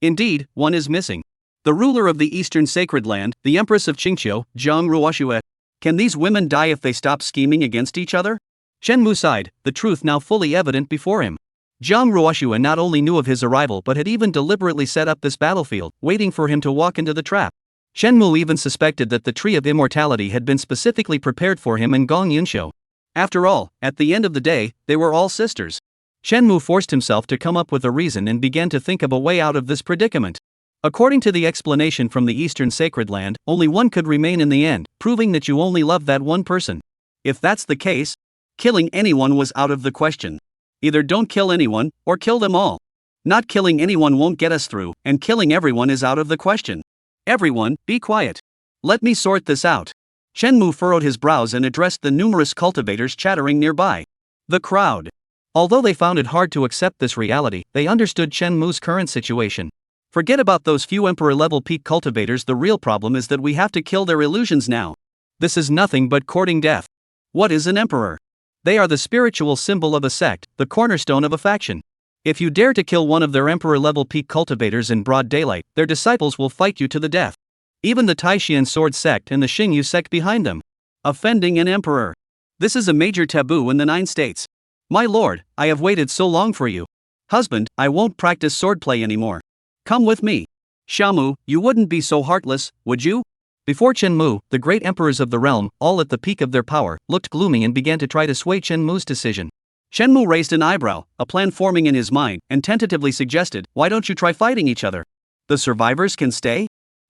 Indeed, one is missing. The ruler of the Eastern Sacred Land, the Empress of Qingqiu, Zhang Ruoxue. Can these women die if they stop scheming against each other? Chen Mu sighed, the truth now fully evident before him. Zhang Ruoxue not only knew of his arrival but had even deliberately set up this battlefield, waiting for him to walk into the trap. Chen Mu even suspected that the Tree of Immortality had been specifically prepared for him in Gong Yunshou. After all, at the end of the day, they were all sisters. Chen Mu forced himself to come up with a reason and began to think of a way out of this predicament. According to the explanation from the Eastern Sacred Land, only one could remain in the end, proving that you only love that one person. If that's the case, killing anyone was out of the question. Either don't kill anyone, or kill them all. Not killing anyone won't get us through, and killing everyone is out of the question. Everyone, be quiet. Let me sort this out. Chen Mu furrowed his brows and addressed the numerous cultivators chattering nearby. The crowd. Although they found it hard to accept this reality, they understood Chen Mu's current situation. Forget about those few emperor-level peak cultivators, the real problem is that we have to kill their illusions now. This is nothing but courting death. What is an emperor? They are the spiritual symbol of a sect, the cornerstone of a faction. If you dare to kill one of their emperor-level peak cultivators in broad daylight, their disciples will fight you to the death. Even the Taishan sword sect and the Xingyu sect behind them. Offending an emperor. This is a major taboo in the 9 states. My lord, I have waited so long for you. Husband, I won't practice swordplay anymore. Come with me. Shamu, you wouldn't be so heartless, would you? Before Chenmu, the great emperors of the realm, all at the peak of their power, looked gloomy and began to try to sway Chenmu's decision. Chenmu raised an eyebrow, a plan forming in his mind, and tentatively suggested, why don't you try fighting each other? The survivors can stay?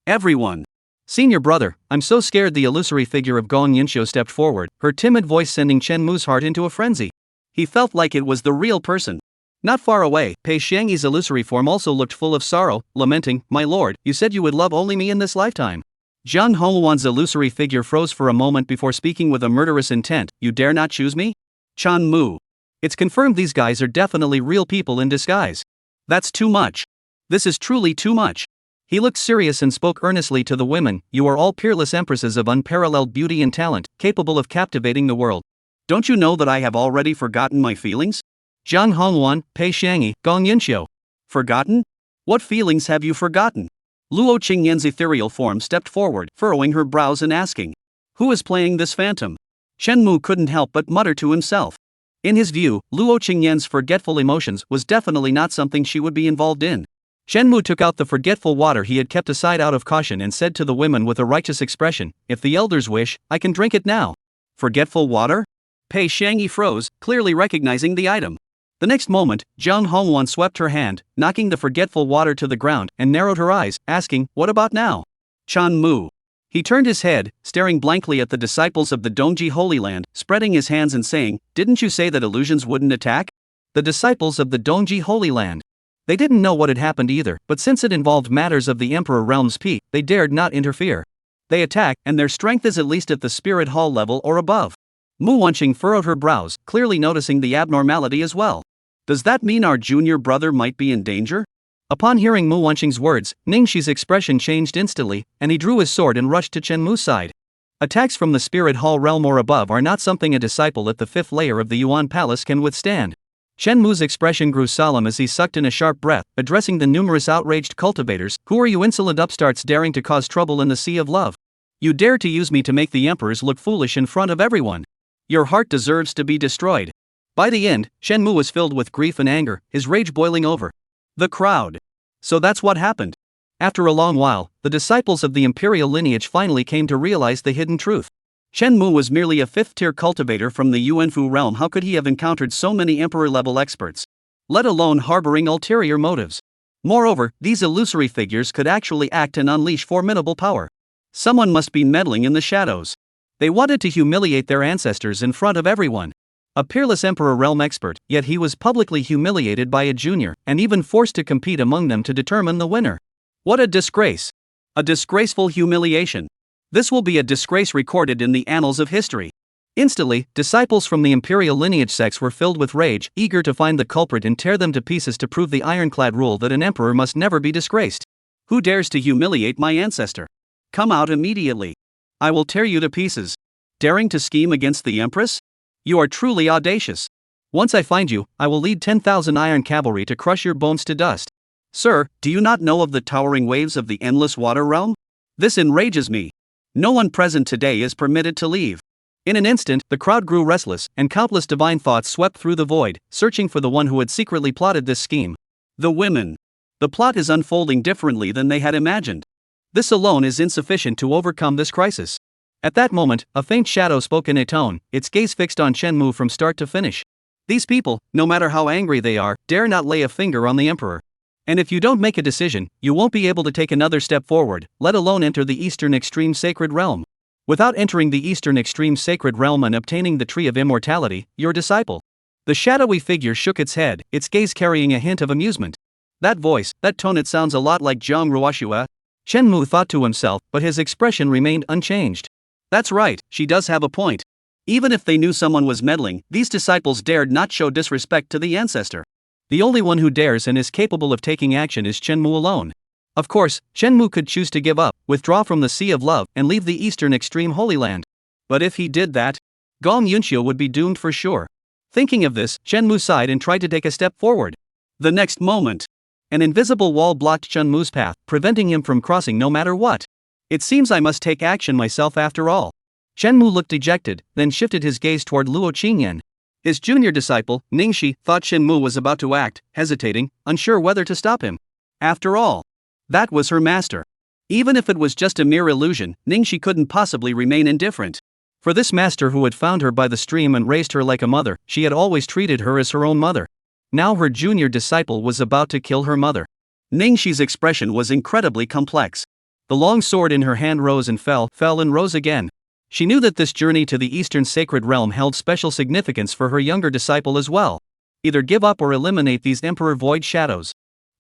Everyone. Senior brother, I'm so scared. The illusory figure of Gong Yinxiu stepped forward, her timid voice sending Chenmu's heart into a frenzy. He felt like it was the real person. Not far away, Pei Xiangyi's illusory form also looked full of sorrow, lamenting, my lord, you said you would love only me in this lifetime. Zhang Hongwan's illusory figure froze for a moment before speaking with a murderous intent, you dare not choose me? Chan Mu. It's confirmed these guys are definitely real people in disguise. That's too much. This is truly too much. He looked serious and spoke earnestly to the women, you are all peerless empresses of unparalleled beauty and talent, capable of captivating the world. Don't you know that I have already forgotten my feelings? Zhang Hongwan, Pei Xiangyi, Gong Yinxiu. Forgotten? What feelings have you forgotten? Luo Qingyan's ethereal form stepped forward, furrowing her brows and asking, who is playing this phantom? Chenmu couldn't help but mutter to himself. In his view, Luo Qingyan's forgetful emotions was definitely not something she would be involved in. Chenmu took out the forgetful water he had kept aside out of caution and said to the women with a righteous expression, if the elders wish, I can drink it now. Forgetful water? Pei Xiangyi froze, clearly recognizing the item. The next moment, Zhang Hongwan swept her hand, knocking the forgetful water to the ground, and narrowed her eyes, asking, what about now? Chan Mu. He turned his head, staring blankly at the disciples of the Dongji Holy Land, spreading his hands and saying, didn't you say that illusions wouldn't attack? The disciples of the Dongji Holy Land. They didn't know what had happened either, but since it involved matters of the Emperor Realm's peak, they dared not interfere. They attack, and their strength is at least at the Spirit Hall level or above. Mu Wanqing furrowed her brows, clearly noticing the abnormality as well. Does that mean our junior brother might be in danger? Upon hearing Mu Wanqing's words, Ningxi's expression changed instantly, and he drew his sword and rushed to Chenmu's side. Attacks from the Spirit Hall realm or above are not something a disciple at the 5th layer of the Yuan Palace can withstand. Chenmu's expression grew solemn as he sucked in a sharp breath, addressing the numerous outraged cultivators, who are you insolent upstarts daring to cause trouble in the Sea of Love? You dare to use me to make the emperors look foolish in front of everyone. Your heart deserves to be destroyed. By the end, Chenmu was filled with grief and anger, his rage boiling over. The crowd. So that's what happened. After a long while, the disciples of the imperial lineage finally came to realize the hidden truth. Chenmu was merely a 5th-tier cultivator from the Yuanfu realm. How could he have encountered so many emperor-level experts? Let alone harboring ulterior motives. Moreover, these illusory figures could actually act and unleash formidable power. Someone must be meddling in the shadows. They wanted to humiliate their ancestors in front of everyone. A peerless Emperor Realm expert, yet he was publicly humiliated by a junior, and even forced to compete among them to determine the winner. What a disgrace! A disgraceful humiliation. This will be a disgrace recorded in the annals of history. Instantly, disciples from the imperial lineage sects were filled with rage, eager to find the culprit and tear them to pieces to prove the ironclad rule that an emperor must never be disgraced. Who dares to humiliate my ancestor? Come out immediately. I will tear you to pieces. Daring to scheme against the empress? You are truly audacious. Once I find you, I will lead 10,000 iron cavalry to crush your bones to dust. Sir, do you not know of the towering waves of the endless water realm? This enrages me. No one present today is permitted to leave. In an instant, the crowd grew restless, and countless divine thoughts swept through the void, searching for the one who had secretly plotted this scheme. The women. The plot is unfolding differently than they had imagined. This alone is insufficient to overcome this crisis. At that moment, a faint shadow spoke in a tone, its gaze fixed on Chenmu from start to finish. These people, no matter how angry they are, dare not lay a finger on the emperor. And if you don't make a decision, you won't be able to take another step forward, let alone enter the Eastern Extreme Sacred Realm. Without entering the Eastern Extreme Sacred Realm and obtaining the Tree of Immortality, your disciple. The shadowy figure shook its head, its gaze carrying a hint of amusement. That voice, that tone, it sounds a lot like Zhang Ruoxue. Chenmu thought to himself, but his expression remained unchanged. That's right, she does have a point. Even if they knew someone was meddling, these disciples dared not show disrespect to the ancestor. The only one who dares and is capable of taking action is Chenmu alone. Of course, Chenmu could choose to give up, withdraw from the Sea of Love, and leave the Eastern Extreme Holy Land. But if he did that, Gong Yunxiu would be doomed for sure. Thinking of this, Chenmu sighed and tried to take a step forward. The next moment, an invisible wall blocked Chenmu's path, preventing him from crossing no matter what. It seems I must take action myself after all. Chen Mu looked dejected, then shifted his gaze toward Luo Qingyan. His junior disciple, Ningxi, thought Chen Mu was about to act, hesitating, unsure whether to stop him. After all, that was her master. Even if it was just a mere illusion, Ningxi couldn't possibly remain indifferent. For this master who had found her by the stream and raised her like a mother, she had always treated her as her own mother. Now her junior disciple was about to kill her mother. Ningxi's expression was incredibly complex. The long sword in her hand rose and fell and rose again. She knew that this journey to the Eastern Sacred Realm held special significance for her younger disciple as well. Either give up or eliminate these Emperor Void Shadows.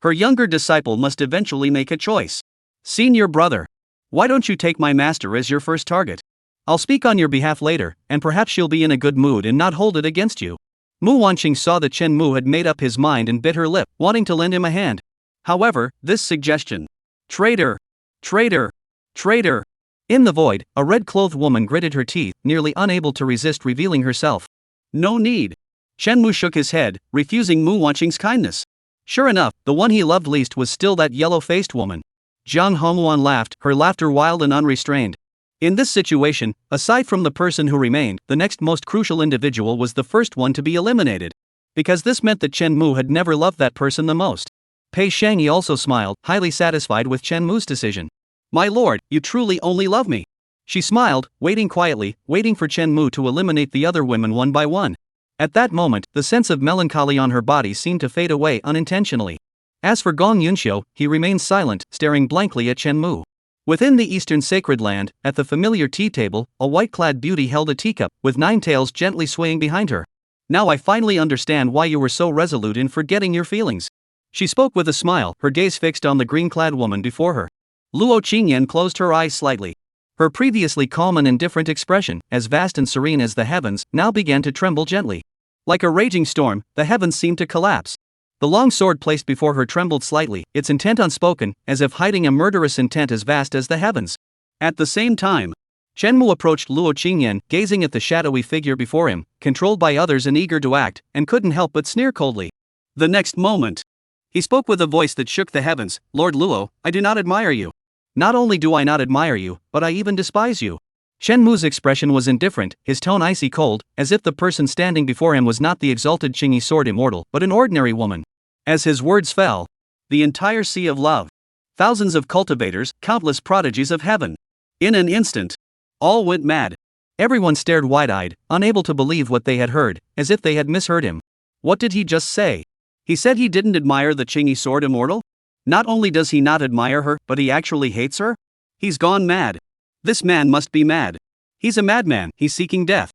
Her younger disciple must eventually make a choice. Senior brother, why don't you take my master as your first target? I'll speak on your behalf later, and perhaps she'll be in a good mood and not hold it against you. Mu Wanqing saw that Chen Mu had made up his mind and bit her lip, wanting to lend him a hand. However, this suggestion. Traitor! Traitor! Traitor! In the void, a red-clothed woman gritted her teeth, nearly unable to resist revealing herself. No need. Chen Mu shook his head, refusing Mu Wanqing's kindness. Sure enough, the one he loved least was still that yellow-faced woman. Jiang Hongwan laughed, her laughter wild and unrestrained. In this situation, aside from the person who remained, the next most crucial individual was the first one to be eliminated. Because this meant that Chen Mu had never loved that person the most. Pei Shangyi also smiled, highly satisfied with Chen Mu's decision. My lord, you truly only love me. She smiled, waiting quietly, waiting for Chen Mu to eliminate the other women one by one. At that moment, the sense of melancholy on her body seemed to fade away unintentionally. As for Gong Yunxiu, he remained silent, staring blankly at Chen Mu. Within the Eastern Sacred Land, at the familiar tea table, a white-clad beauty held a teacup, with 9 tails gently swaying behind her. Now I finally understand why you were so resolute in forgetting your feelings. She spoke with a smile, her gaze fixed on the green-clad woman before her. Luo Qingyan closed her eyes slightly. Her previously calm and indifferent expression, as vast and serene as the heavens, now began to tremble gently. Like a raging storm, the heavens seemed to collapse. The long sword placed before her trembled slightly, its intent unspoken, as if hiding a murderous intent as vast as the heavens. At the same time, Chen Mu approached Luo Qingyan, gazing at the shadowy figure before him, controlled by others and eager to act, and couldn't help but sneer coldly. The next moment, he spoke with a voice that shook the heavens. Lord Luo, I do not admire you. Not only do I not admire you, but I even despise you. Chen Mu's expression was indifferent, his tone icy cold, as if the person standing before him was not the exalted Qingyi sword immortal, but an ordinary woman. As his words fell, the entire sea of love, thousands of cultivators, countless prodigies of heaven. In an instant, all went mad. Everyone stared wide-eyed, unable to believe what they had heard, as if they had misheard him. What did he just say? He said he didn't admire the Qingyi sword immortal? Not only does he not admire her, but he actually hates her? He's gone mad. This man must be mad. He's a madman, he's seeking death.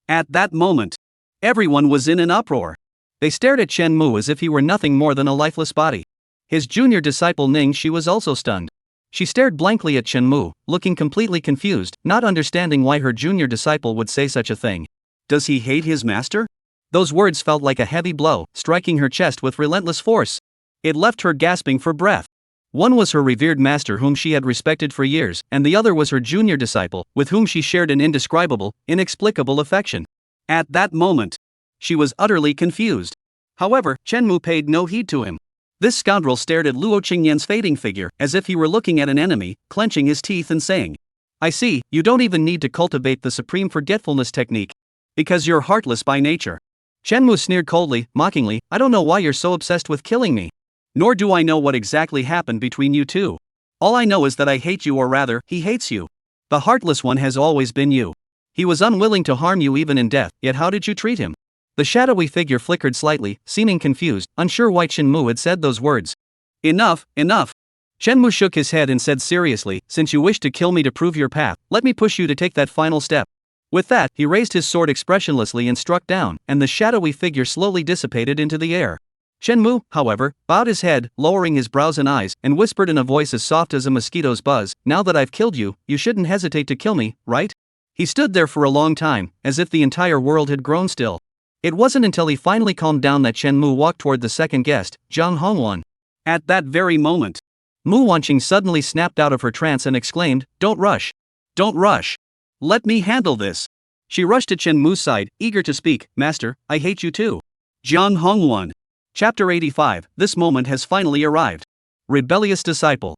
At that moment, everyone was in an uproar. They stared at Chen Mu as if he were nothing more than a lifeless body. His junior disciple Ningxi was also stunned. She stared blankly at Chen Mu, looking completely confused, not understanding why her junior disciple would say such a thing. Does he hate his master? Those words felt like a heavy blow, striking her chest with relentless force. It left her gasping for breath. One was her revered master whom she had respected for years, and the other was her junior disciple, with whom she shared an indescribable, inexplicable affection. At that moment, she was utterly confused. However, Chen Mu paid no heed to him. This scoundrel stared at Luo Qingyan's fading figure, as if he were looking at an enemy, clenching his teeth and saying, I see, you don't even need to cultivate the supreme forgetfulness technique. Because you're heartless by nature. Chen Mu sneered coldly, mockingly, I don't know why you're so obsessed with killing me. Nor do I know what exactly happened between you two. All I know is that I hate you, or rather, he hates you. The heartless one has always been you. He was unwilling to harm you even in death, yet how did you treat him? The shadowy figure flickered slightly, seeming confused, unsure why Chen Mu had said those words. Enough, enough. Chen Mu shook his head and said seriously, since you wish to kill me to prove your path, let me push you to take that final step. With that, he raised his sword expressionlessly and struck down, and the shadowy figure slowly dissipated into the air. Chen Mu, however, bowed his head, lowering his brows and eyes, and whispered in a voice as soft as a mosquito's buzz, now that I've killed you, you shouldn't hesitate to kill me, right? He stood there for a long time, as if the entire world had grown still. It wasn't until he finally calmed down that Chen Mu walked toward the second guest, Jiang Hongwan. At that very moment, Mu Wanqing suddenly snapped out of her trance and exclaimed, Don't rush. Don't rush. Let me handle this. She rushed to Chen Mu's side, eager to speak, Master, I hate you too. Jiang Hongwan. Chapter 85, this moment has finally arrived. Rebellious disciple.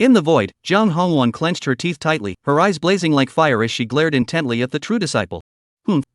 In the void, Jiang Hongwan clenched her teeth tightly, her eyes blazing like fire as she glared intently at the true disciple.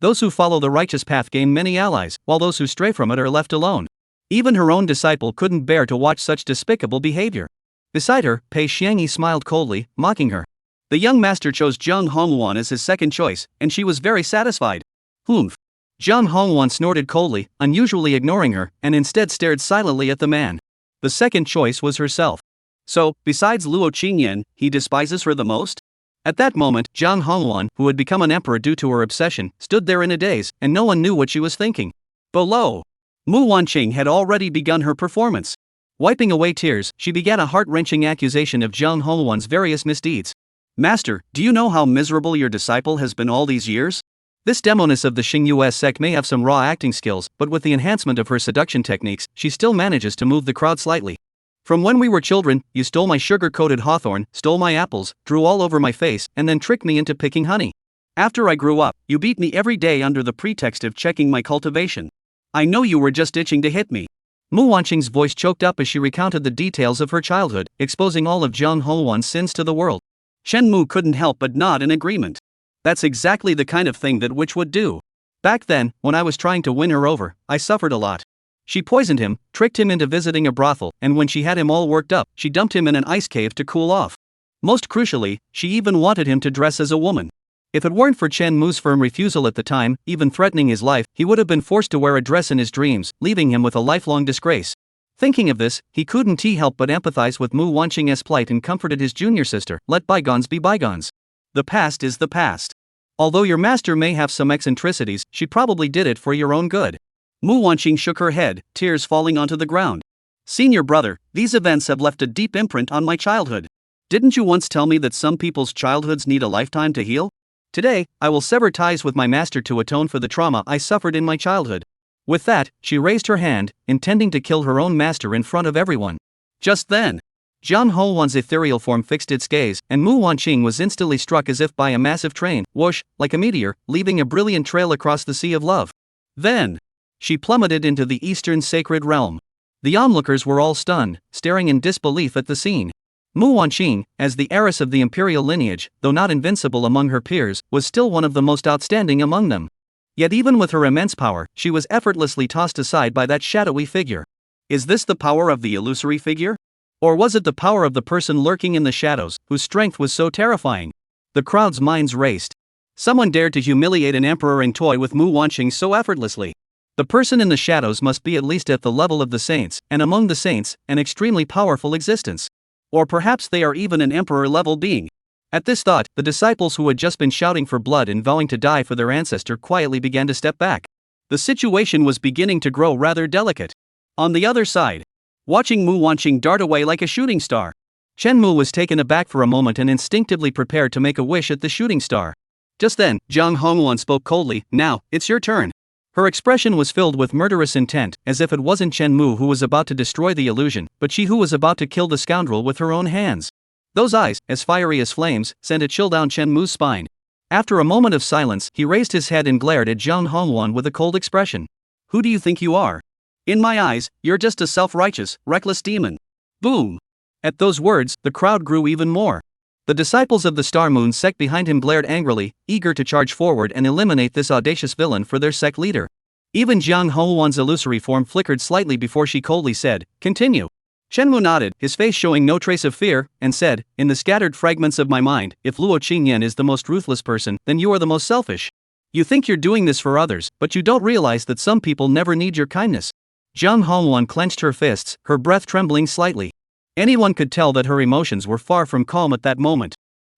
Those who follow the righteous path gain many allies, while those who stray from it are left alone. Even her own disciple couldn't bear to watch such despicable behavior. Beside her, Pei Xiangyi smiled coldly, mocking her. The young master chose Jiang Hongwan as his second choice, and she was very satisfied. Jiang Hongwan snorted coldly, unusually ignoring her, and instead stared silently at the man. The second choice was herself. So, besides Luo Qingyan, he despises her the most? At that moment, Jiang Hongwan, who had become an emperor due to her obsession, stood there in a daze, and no one knew what she was thinking. Below, Mu Wanqing had already begun her performance. Wiping away tears, she began a heart-wrenching accusation of Jiang Hongwan's various misdeeds. Master, do you know how miserable your disciple has been all these years? This Demoness of the Xingyue sect may have some raw acting skills, but with the enhancement of her seduction techniques, she still manages to move the crowd slightly. From when we were children, you stole my sugar-coated hawthorn, stole my apples, drew all over my face, and then tricked me into picking honey. After I grew up, you beat me every day under the pretext of checking my cultivation. I know you were just itching to hit me. Mu Wanqing's voice choked up as she recounted the details of her childhood, exposing all of Jiang Hongwan's sins to the world. Chen Mu couldn't help but nod in agreement. That's exactly the kind of thing that witch would do. Back then, when I was trying to win her over, I suffered a lot. She poisoned him, tricked him into visiting a brothel, and when she had him all worked up, she dumped him in an ice cave to cool off. Most crucially, she even wanted him to dress as a woman. If it weren't for Chen Mu's firm refusal at the time, even threatening his life, he would have been forced to wear a dress in his dreams, leaving him with a lifelong disgrace. Thinking of this, he couldn't help but empathize with Mu Wanqing's plight and comforted his junior sister. Let bygones be bygones. The past is the past. Although your master may have some eccentricities, she probably did it for your own good. Mu Wanqing shook her head, tears falling onto the ground. Senior brother, these events have left a deep imprint on my childhood. Didn't you once tell me that some people's childhoods need a lifetime to heal? Today, I will sever ties with my master to atone for the trauma I suffered in my childhood. With that, she raised her hand, intending to kill her own master in front of everyone. Just then, Jiang Hongwan's ethereal form fixed its gaze, and Mu Wanqing was instantly struck as if by a massive train, whoosh, like a meteor, leaving a brilliant trail across the sea of love. Then, she plummeted into the eastern sacred realm. The onlookers were all stunned, staring in disbelief at the scene. Mu Wanqing, as the heiress of the imperial lineage, though not invincible among her peers, was still one of the most outstanding among them. Yet even with her immense power, she was effortlessly tossed aside by that shadowy figure. Is this the power of the illusory figure? Or was it the power of the person lurking in the shadows, whose strength was so terrifying? The crowd's minds raced. Someone dared to humiliate an emperor and toy with Mu Wanqing so effortlessly. The person in the shadows must be at least at the level of the saints, and among the saints, an extremely powerful existence. Or perhaps they are even an emperor-level being. At this thought, the disciples who had just been shouting for blood and vowing to die for their ancestor quietly began to step back. The situation was beginning to grow rather delicate. On the other side, watching Mu Wanqing dart away like a shooting star, Chen Mu was taken aback for a moment and instinctively prepared to make a wish at the shooting star. Just then, Jiang Hongwan spoke coldly, "Now, it's your turn." Her expression was filled with murderous intent, as if it wasn't Chen Mu who was about to destroy the illusion, but she who was about to kill the scoundrel with her own hands. Those eyes, as fiery as flames, sent a chill down Chen Mu's spine. After a moment of silence, he raised his head and glared at Jiang Hongwan with a cold expression. "Who do you think you are? In my eyes, you're just a self-righteous, reckless demon." Boom! At those words, the crowd grew even more. The disciples of the Star Moon sect behind him glared angrily, eager to charge forward and eliminate this audacious villain for their sect leader. Even Jiang Hongwan's illusory form flickered slightly before she coldly said, "Continue." Chen Mu nodded, his face showing no trace of fear, and said, "In the scattered fragments of my mind, if Luo Qingyan is the most ruthless person, then you are the most selfish. You think you're doing this for others, but you don't realize that some people never need your kindness." Jiang Hongwan clenched her fists, her breath trembling slightly. Anyone could tell that her emotions were far from calm at that moment.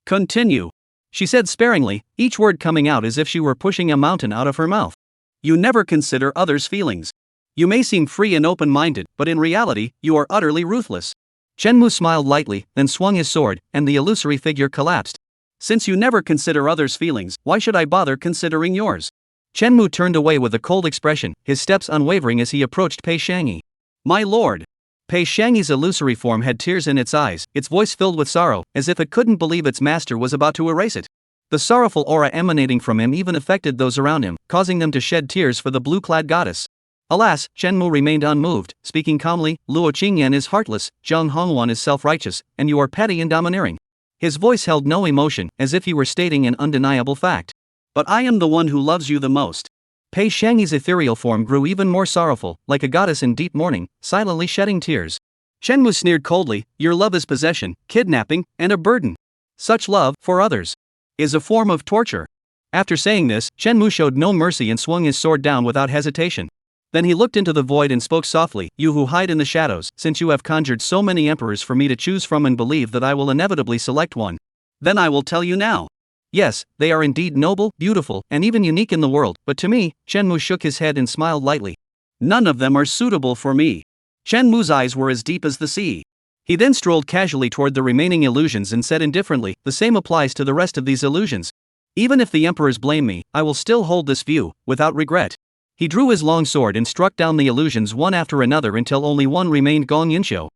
"Continue," she said sparingly, each word coming out as if she were pushing a mountain out of her mouth. "You never consider others' feelings. You may seem free and open-minded, but in reality, you are utterly ruthless." Chen Mu smiled lightly, then swung his sword, and the illusory figure collapsed. "Since you never consider others' feelings, why should I bother considering yours?" Chen Mu turned away with a cold expression, his steps unwavering as he approached Pei Xiangyi. "My lord!" Pei Xiangyi's illusory form had tears in its eyes, its voice filled with sorrow, as if it couldn't believe its master was about to erase it. The sorrowful aura emanating from him even affected those around him, causing them to shed tears for the blue-clad goddess. Alas, Shenmu remained unmoved, speaking calmly, Luo Qingyan is heartless, Zhang Hongwan is self-righteous, and you are petty and domineering. His voice held no emotion, as if he were stating an undeniable fact. But I am the one who loves you the most. Pei Shangyi's ethereal form grew even more sorrowful, like a goddess in deep mourning, silently shedding tears. Shenmu sneered coldly, your love is possession, kidnapping, and a burden. Such love, for others, is a form of torture. After saying this, Shenmu showed no mercy and swung his sword down without hesitation. Then he looked into the void and spoke softly, you who hide in the shadows, since you have conjured so many emperors for me to choose from and believe that I will inevitably select one. Then I will tell you now. Yes, they are indeed noble, beautiful, and even unique in the world, but to me, Shenmu shook his head and smiled lightly. None of them are suitable for me. Shenmu's eyes were as deep as the sea. He then strolled casually toward the remaining illusions and said indifferently, the same applies to the rest of these illusions. Even if the emperors blame me, I will still hold this view, without regret. He drew his long sword and struck down the illusions one after another until only one remained, Gong Yunxiu.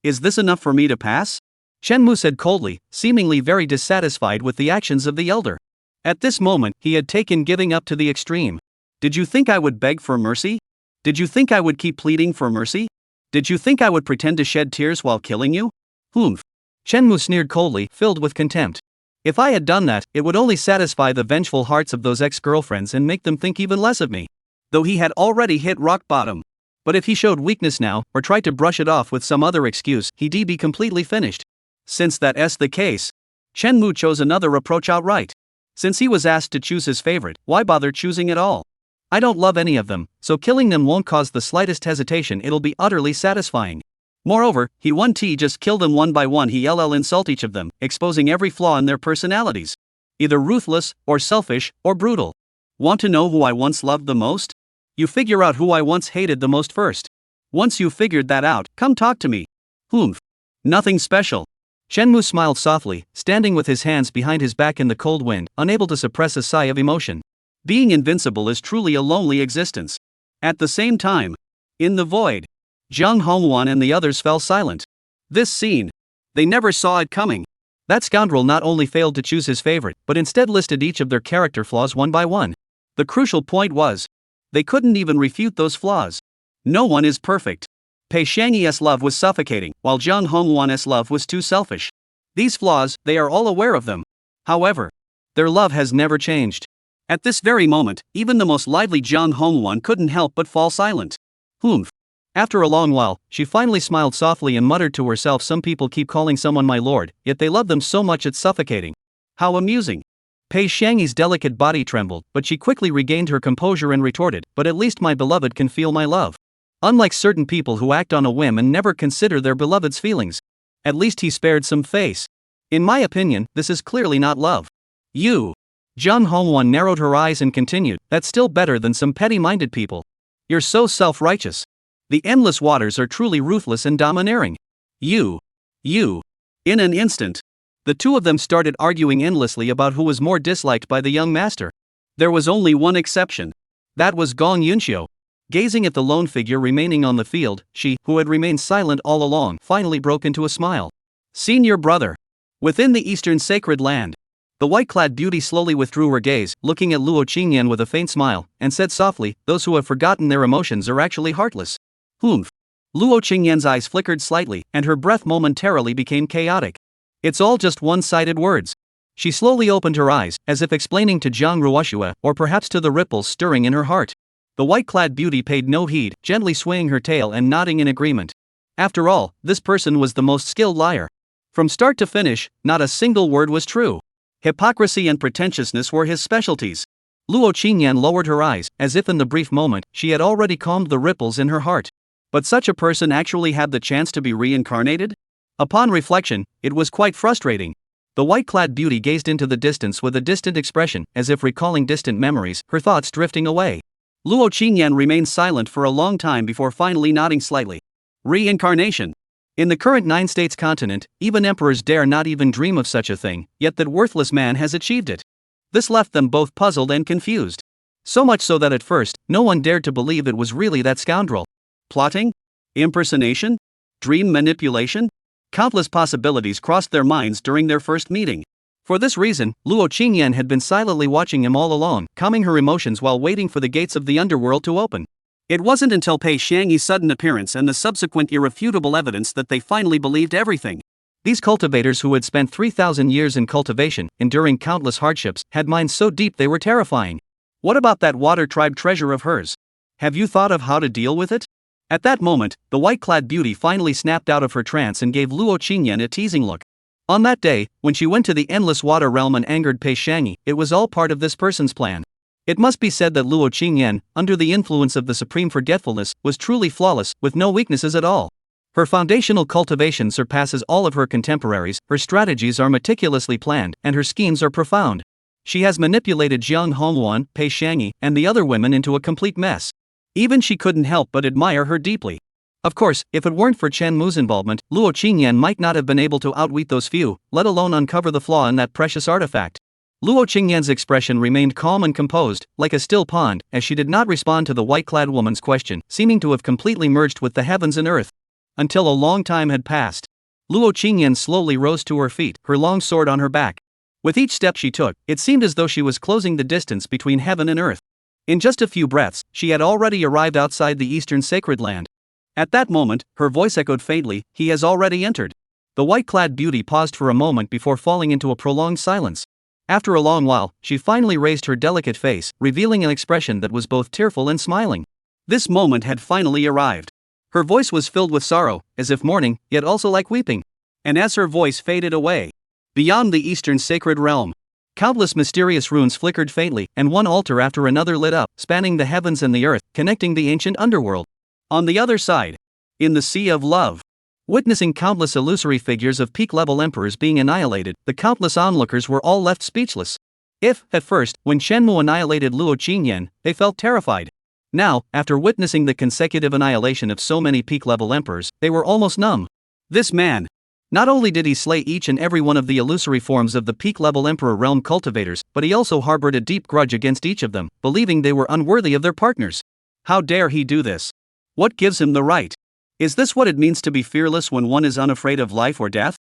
Is this enough for me to pass? Shenmu said coldly, seemingly very dissatisfied with the actions of the elder. At this moment, he had taken giving up to the extreme. Did you think I would beg for mercy? Did you think I would keep pleading for mercy? Did you think I would pretend to shed tears while killing you? Humph. Shenmu sneered coldly, filled with contempt. If I had done that, it would only satisfy the vengeful hearts of those ex-girlfriends and make them think even less of me. Though he had already hit rock bottom. But if he showed weakness now, or tried to brush it off with some other excuse, he'd be completely finished. Since that's the case, Shenmu chose another approach outright. Since he was asked to choose his favorite, why bother choosing at all? I don't love any of them, so killing them won't cause the slightest hesitation, it'll be utterly satisfying. Moreover, he just kill them one by one, he'll insult each of them, exposing every flaw in their personalities. Either ruthless, or selfish, or brutal. Want to know who I once loved the most? You figure out who I once hated the most first. Once you've figured that out, come talk to me. Humph. Nothing special. Shenmu smiled softly, standing with his hands behind his back in the cold wind, unable to suppress a sigh of emotion. Being invincible is truly a lonely existence. At the same time, in the void, Zhang Hongwan and the others fell silent. This scene, they never saw it coming. That scoundrel not only failed to choose his favorite, but instead listed each of their character flaws one by one. The crucial point was, they couldn't even refute those flaws. No one is perfect. Pei Shangyi's love was suffocating, while Zhang Hongwan's love was too selfish. These flaws, they are all aware of them. However, their love has never changed. At this very moment, even the most lively Zhang Hongwan couldn't help but fall silent. Humph. After a long while, she finally smiled softly and muttered to herself, some people keep calling someone my lord, yet they love them so much it's suffocating. How amusing. Pei Shangyi's delicate body trembled, but she quickly regained her composure and retorted, but at least my beloved can feel my love. Unlike certain people who act on a whim and never consider their beloved's feelings. At least he spared some face. In my opinion, this is clearly not love. You. Zhang Hongwan narrowed her eyes and continued, that's still better than some petty-minded people. You're so self-righteous. The endless waters are truly ruthless and domineering. You. In an instant, the two of them started arguing endlessly about who was more disliked by the young master. There was only one exception. That was Gong Yunxiu. Gazing at the lone figure remaining on the field, she, who had remained silent all along, finally broke into a smile. Senior brother. Within the eastern sacred land, the white-clad beauty slowly withdrew her gaze, looking at Luo Qingyan with a faint smile, and said softly, those who have forgotten their emotions are actually heartless. Humph. Luo Qingyan's eyes flickered slightly, and her breath momentarily became chaotic. It's all just one-sided words. She slowly opened her eyes, as if explaining to Zhang Ruoshua, or perhaps to the ripples stirring in her heart. The white-clad beauty paid no heed, gently swaying her tail and nodding in agreement. After all, this person was the most skilled liar. From start to finish, not a single word was true. Hypocrisy and pretentiousness were his specialties. Luo Qingyan lowered her eyes, as if in the brief moment, she had already calmed the ripples in her heart. But such a person actually had the chance to be reincarnated? Upon reflection, it was quite frustrating. The white-clad beauty gazed into the distance with a distant expression, as if recalling distant memories, her thoughts drifting away. Luo Qingyan remained silent for a long time before finally nodding slightly. Reincarnation. In the current 9-states continent, even emperors dare not even dream of such a thing, yet that worthless man has achieved it. This left them both puzzled and confused. So much so that at first, no one dared to believe it was really that scoundrel. Plotting? Impersonation? Dream manipulation? Countless possibilities crossed their minds during their first meeting. For this reason, Luo Qingyan had been silently watching him all along, calming her emotions while waiting for the gates of the underworld to open. It wasn't until Pei Xiangyi's sudden appearance and the subsequent irrefutable evidence that they finally believed everything. These cultivators who had spent 3,000 years in cultivation, enduring countless hardships, had minds so deep they were terrifying. What about that water tribe treasure of hers? Have you thought of how to deal with it? At that moment, the white-clad beauty finally snapped out of her trance and gave Luo Qingyan a teasing look. On that day, when she went to the endless water realm and angered Pei Xiangyi, it was all part of this person's plan. It must be said that Luo Qingyan, under the influence of the supreme forgetfulness, was truly flawless, with no weaknesses at all. Her foundational cultivation surpasses all of her contemporaries, her strategies are meticulously planned, and her schemes are profound. She has manipulated Jiang Hongwan, Pei Xiangyi, and the other women into a complete mess. Even she couldn't help but admire her deeply. Of course, if it weren't for Chen Mu's involvement, Luo Qingyan might not have been able to outwit those few, let alone uncover the flaw in that precious artifact. Luo Qingyan's expression remained calm and composed, like a still pond, as she did not respond to the white-clad woman's question, seeming to have completely merged with the heavens and earth. Until a long time had passed. Luo Qingyan slowly rose to her feet, her long sword on her back. With each step she took, it seemed as though she was closing the distance between heaven and earth. In just a few breaths, she had already arrived outside the eastern sacred land. At that moment, her voice echoed faintly, "He has already entered." The white-clad beauty paused for a moment before falling into a prolonged silence. After a long while, she finally raised her delicate face, revealing an expression that was both tearful and smiling. This moment had finally arrived. Her voice was filled with sorrow, as if mourning, yet also like weeping. And as her voice faded away, beyond the eastern sacred realm, countless mysterious runes flickered faintly, and one altar after another lit up, spanning the heavens and the earth, connecting the ancient underworld. On the other side, in the Sea of Love, witnessing countless illusory figures of peak-level emperors being annihilated, the countless onlookers were all left speechless. If, at first, when Shenmu annihilated Luo Qingyan, they felt terrified, now, after witnessing the consecutive annihilation of so many peak-level emperors, they were almost numb. This man, not only did he slay each and every one of the illusory forms of the peak-level emperor realm cultivators, but he also harbored a deep grudge against each of them, believing they were unworthy of their partners. How dare he do this? What gives him the right? Is this what it means to be fearless when one is unafraid of life or death?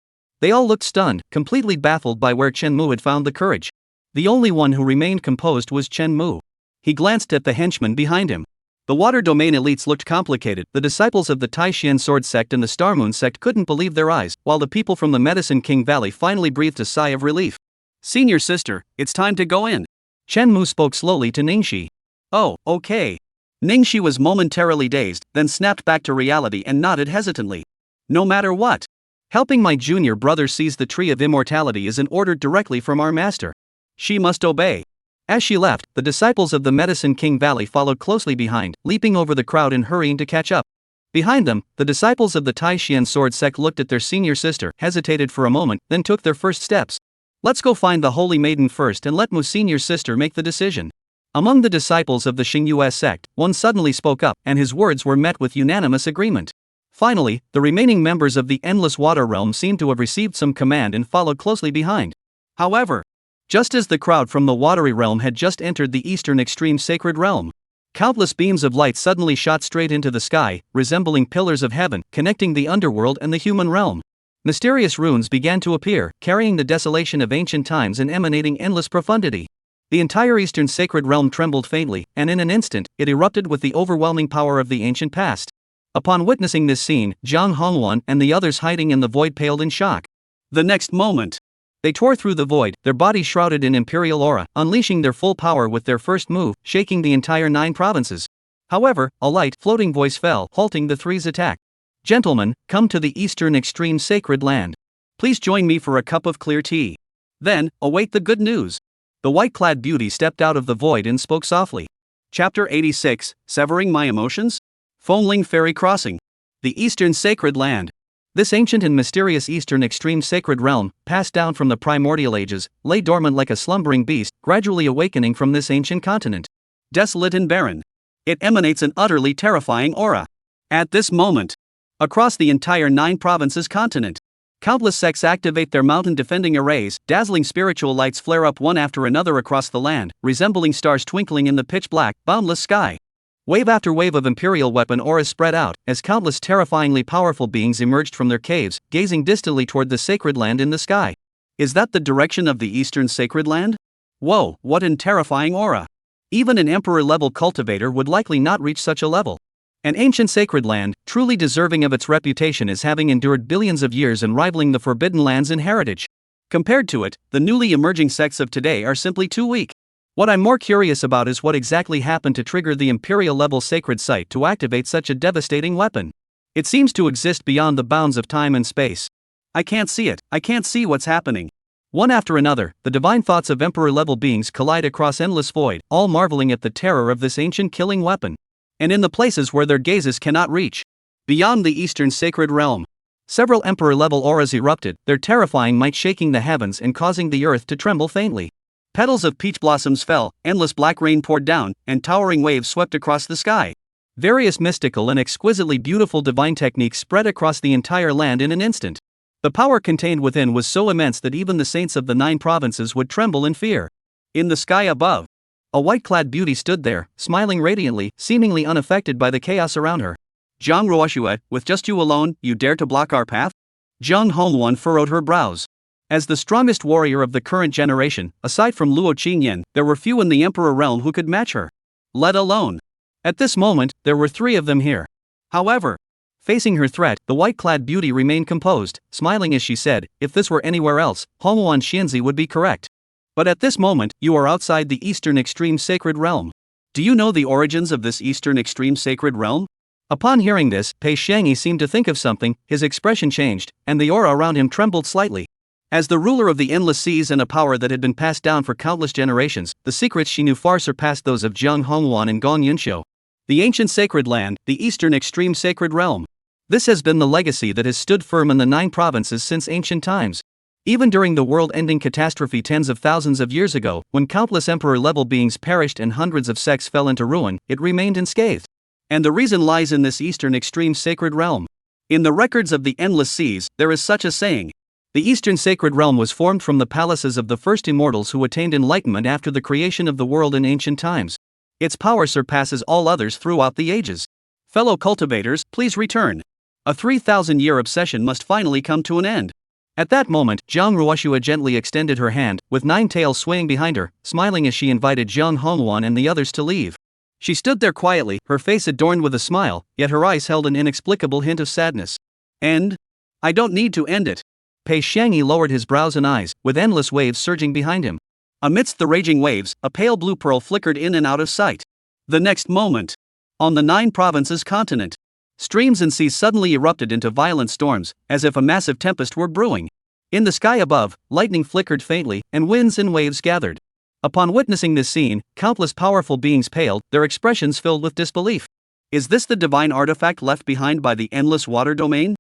They all looked stunned, completely baffled by where Chen Mu had found the courage. The only one who remained composed was Chen Mu. He glanced at the henchman behind him. The water domain elites looked complicated. The disciples of the Taishan Sword Sect and the Star Moon Sect couldn't believe their eyes, while the people from the Medicine King Valley finally breathed a sigh of relief. "Senior sister, it's time to go in." Chen Mu spoke slowly to Ningxi. "Oh, okay." Ningxi was momentarily dazed, then snapped back to reality and nodded hesitantly. "No matter what. Helping my junior brother seize the Tree of Immortality is an order directly from our master. She must obey." As she left, the disciples of the Medicine King Valley followed closely behind, leaping over the crowd and hurrying to catch up. Behind them, the disciples of the Taishan Sword Sect looked at their senior sister, hesitated for a moment, then took their first steps. "Let's go find the Holy Maiden first and let Mu's senior sister make the decision." Among the disciples of the Xingyue sect, one suddenly spoke up, and his words were met with unanimous agreement. Finally, the remaining members of the Endless Water Realm seemed to have received some command and followed closely behind. However, just as the crowd from the Watery Realm had just entered the Eastern Extreme Sacred Realm, countless beams of light suddenly shot straight into the sky, resembling pillars of heaven, connecting the underworld and the human realm. Mysterious runes began to appear, carrying the desolation of ancient times and emanating endless profundity. The entire Eastern Sacred Realm trembled faintly, and in an instant, it erupted with the overwhelming power of the ancient past. Upon witnessing this scene, Jiang Hongwan and the others hiding in the void paled in shock. The next moment, they tore through the void, their bodies shrouded in imperial aura, unleashing their full power with their first move, shaking the entire 9 provinces. However, a light, floating voice fell, halting the three's attack. "Gentlemen, come to the Eastern Extreme Sacred Land. Please join me for a cup of clear tea. Then, await the good news." The white-clad beauty stepped out of the void and spoke softly. Chapter 86, Severing My Emotions? Fonling Ferry Crossing. The Eastern Sacred Land. This ancient and mysterious Eastern Extreme Sacred Realm, passed down from the primordial ages, lay dormant like a slumbering beast, gradually awakening from this ancient continent. Desolate and barren. It emanates an utterly terrifying aura. At this moment, across the entire 9 provinces continent, countless sects activate their mountain-defending arrays, dazzling spiritual lights flare up one after another across the land, resembling stars twinkling in the pitch-black, boundless sky. Wave after wave of imperial weapon auras spread out, as countless terrifyingly powerful beings emerged from their caves, gazing distantly toward the sacred land in the sky. Is that the direction of the Eastern Sacred Land? Whoa, what an terrifying aura! Even an emperor-level cultivator would likely not reach such a level. An ancient sacred land, truly deserving of its reputation as having endured billions of years and rivaling the Forbidden Lands in heritage. Compared to it, the newly emerging sects of today are simply too weak. What I'm more curious about is what exactly happened to trigger the Imperial-level sacred site to activate such a devastating weapon. It seems to exist beyond the bounds of time and space. I can't see it, I can't see what's happening. One after another, the divine thoughts of Emperor-level beings collide across endless void, all marveling at the terror of this ancient killing weapon. And in the places where their gazes cannot reach, beyond the eastern sacred realm, several Emperor-level auras erupted, their terrifying might shaking the heavens and causing the earth to tremble faintly. Petals of peach blossoms fell, endless black rain poured down, and towering waves swept across the sky. Various mystical and exquisitely beautiful divine techniques spread across the entire land in an instant. The power contained within was so immense that even the saints of the 9 provinces would tremble in fear. In the sky above, a white-clad beauty stood there, smiling radiantly, seemingly unaffected by the chaos around her. Zhang Ruoxue, with just you alone, you dare to block our path? Zhang Hongwan furrowed her brows. As the strongest warrior of the current generation, aside from Luo Qingyan, there were few in the Emperor realm who could match her. Let alone. At this moment, there were 3 of them here. However, facing her threat, the white-clad beauty remained composed, smiling as she said, if this were anywhere else, Hongwan Xianzi would be correct. But at this moment, you are outside the Eastern Extreme Sacred Realm. Do you know the origins of this Eastern Extreme Sacred Realm? Upon hearing this, Pei Xiangyi seemed to think of something, his expression changed, and the aura around him trembled slightly. As the ruler of the endless seas and a power that had been passed down for countless generations, the secrets she knew far surpassed those of Zhang Hongwan and Gong Yunxiu. The ancient sacred land, the Eastern Extreme Sacred Realm. This has been the legacy that has stood firm in the 9 provinces since ancient times. Even during the world-ending catastrophe tens of thousands of years ago, when countless emperor-level beings perished and hundreds of sects fell into ruin, it remained unscathed. And the reason lies in this Eastern Extreme Sacred Realm. In the records of the endless seas, there is such a saying. The Eastern Sacred Realm was formed from the palaces of the first immortals who attained enlightenment after the creation of the world in ancient times. Its power surpasses all others throughout the ages. Fellow cultivators, please return. A 3,000-year obsession must finally come to an end. At that moment, Zhang Ruoxue gently extended her hand, with 9 tails swaying behind her, smiling as she invited Zhang Hongwan and the others to leave. She stood there quietly, her face adorned with a smile, yet her eyes held an inexplicable hint of sadness. End? I don't need to end it. Pei Xiangyi lowered his brows and eyes, with endless waves surging behind him. Amidst the raging waves, a pale blue pearl flickered in and out of sight. The next moment, on the 9 provinces continent, streams and seas suddenly erupted into violent storms, as if a massive tempest were brewing. In the sky above, lightning flickered faintly, and winds and waves gathered. Upon witnessing this scene, countless powerful beings paled, their expressions filled with disbelief. Is this the divine artifact left behind by the endless water domain?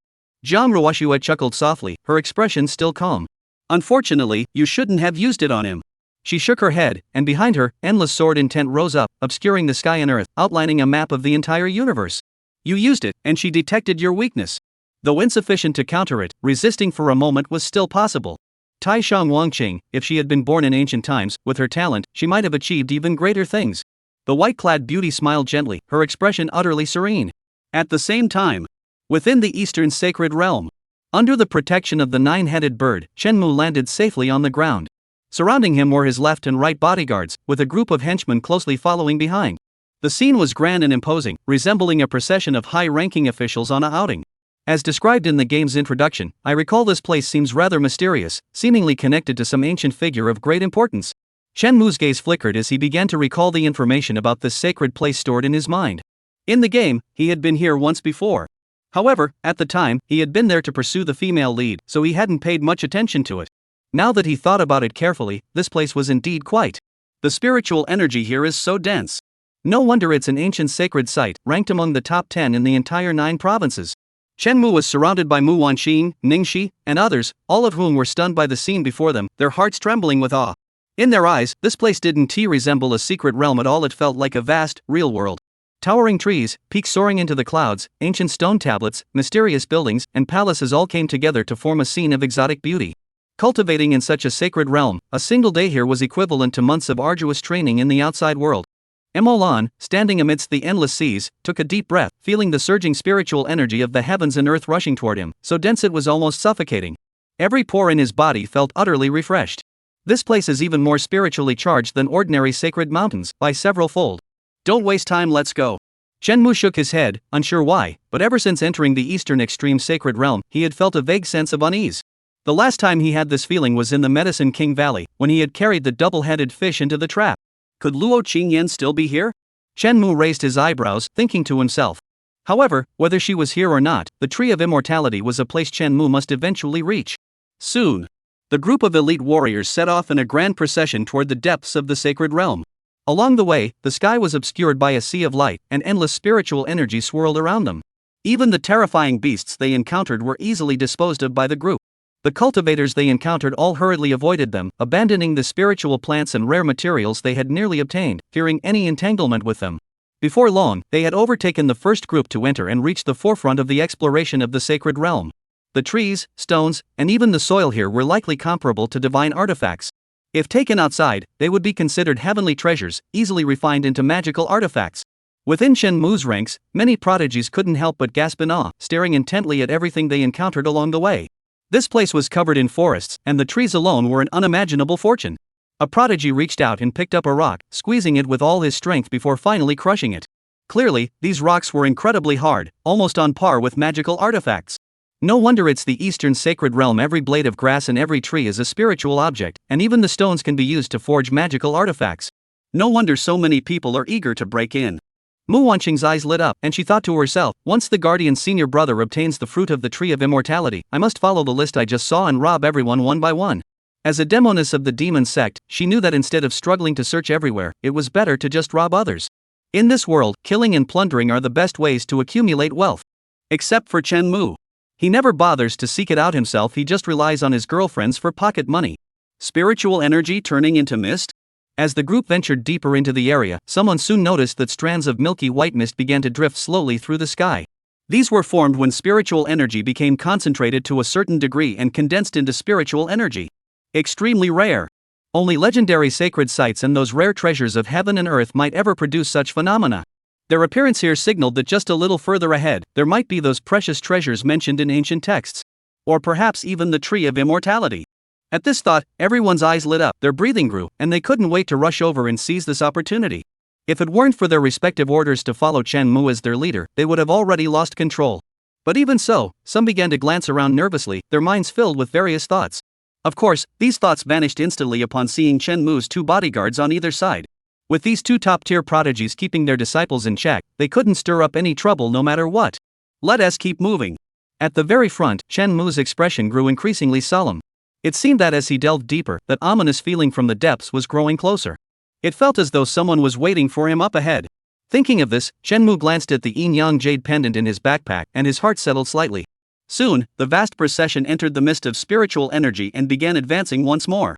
Zhang Ruoxue chuckled softly, her expression still calm. Unfortunately, you shouldn't have used it on him. She shook her head, and behind her, endless sword intent rose up, obscuring the sky and earth, outlining a map of the entire universe. You used it, and she detected your weakness. Though insufficient to counter it, resisting for a moment was still possible. Tai Shang Wangqing, if she had been born in ancient times, with her talent, she might have achieved even greater things. The white-clad beauty smiled gently, her expression utterly serene. At the same time, within the Eastern Sacred Realm, under the protection of the 9-headed bird, Shenmu landed safely on the ground. Surrounding him were his left and right bodyguards, with a group of henchmen closely following behind. The scene was grand and imposing, resembling a procession of high-ranking officials on a outing. As described in the game's introduction, I recall this place seems rather mysterious, seemingly connected to some ancient figure of great importance. Shenmu's gaze flickered as he began to recall the information about this sacred place stored in his mind. In the game, he had been here once before. However, at the time, he had been there to pursue the female lead, so he hadn't paid much attention to it. Now that he thought about it carefully, this place was indeed quite. The spiritual energy here is so dense. No wonder it's an ancient sacred site, ranked among the top 10 in the entire 9 provinces. Shenmu was surrounded by Mu Wanxing, Ningxi, and others, all of whom were stunned by the scene before them, their hearts trembling with awe. In their eyes, this place didn't resemble a secret realm at all, it felt like a vast, real world. Towering trees, peaks soaring into the clouds, ancient stone tablets, mysterious buildings, and palaces all came together to form a scene of exotic beauty. Cultivating in such a sacred realm, a single day here was equivalent to months of arduous training in the outside world. Emolan, standing amidst the endless seas, took a deep breath, feeling the surging spiritual energy of the heavens and earth rushing toward him, so dense it was almost suffocating. Every pore in his body felt utterly refreshed. This place is even more spiritually charged than ordinary sacred mountains, by several fold. Don't waste time, let's go. Shenmue shook his head, unsure why, but ever since entering the eastern extreme sacred realm, he had felt a vague sense of unease. The last time he had this feeling was in the Medicine King Valley, when he had carried the double-headed fish into the trap. Could Luo Qingyan still be here? Shenmue raised his eyebrows, thinking to himself. However, whether she was here or not, the Tree of Immortality was a place Shenmue must eventually reach. Soon. The group of elite warriors set off in a grand procession toward the depths of the sacred realm. Along the way, the sky was obscured by a sea of light, and endless spiritual energy swirled around them. Even the terrifying beasts they encountered were easily disposed of by the group. The cultivators they encountered all hurriedly avoided them, abandoning the spiritual plants and rare materials they had nearly obtained, fearing any entanglement with them. Before long, they had overtaken the first group to enter and reached the forefront of the exploration of the sacred realm. The trees, stones, and even the soil here were likely comparable to divine artifacts. If taken outside, they would be considered heavenly treasures, easily refined into magical artifacts. Within Shenmue's ranks, many prodigies couldn't help but gasp in awe, staring intently at everything they encountered along the way. This place was covered in forests, and the trees alone were an unimaginable fortune. A prodigy reached out and picked up a rock, squeezing it with all his strength before finally crushing it. Clearly, these rocks were incredibly hard, almost on par with magical artifacts. No wonder it's the eastern sacred realm. Every blade of grass and every tree is a spiritual object, and even the stones can be used to forge magical artifacts. No wonder so many people are eager to break in. Mu Wanqing's eyes lit up, and she thought to herself, once the Guardian's senior brother obtains the fruit of the Tree of Immortality, I must follow the list I just saw and rob everyone one by one. As a demoness of the demon sect, she knew that instead of struggling to search everywhere, it was better to just rob others. In this world, killing and plundering are the best ways to accumulate wealth. Except for Shenmue. He never bothers to seek it out himself, he just relies on his girlfriends for pocket money. Spiritual energy turning into mist? As the group ventured deeper into the area, someone soon noticed that strands of milky white mist began to drift slowly through the sky. These were formed when spiritual energy became concentrated to a certain degree and condensed into spiritual energy. Extremely rare. Only legendary sacred sites and those rare treasures of heaven and earth might ever produce such phenomena. Their appearance here signaled that just a little further ahead, there might be those precious treasures mentioned in ancient texts. Or perhaps even the Tree of Immortality. At this thought, everyone's eyes lit up, their breathing grew, and they couldn't wait to rush over and seize this opportunity. If it weren't for their respective orders to follow Shenmue as their leader, they would have already lost control. But even so, some began to glance around nervously, their minds filled with various thoughts. Of course, these thoughts vanished instantly upon seeing Shenmue's two bodyguards on either side. With these two top-tier prodigies keeping their disciples in check, they couldn't stir up any trouble no matter what. Let us keep moving. At the very front, Shenmue's expression grew increasingly solemn. It seemed that as he delved deeper, that ominous feeling from the depths was growing closer. It felt as though someone was waiting for him up ahead. Thinking of this, Shenmue glanced at the yin-yang jade pendant in his backpack, and his heart settled slightly. Soon, the vast procession entered the mist of spiritual energy and began advancing once more.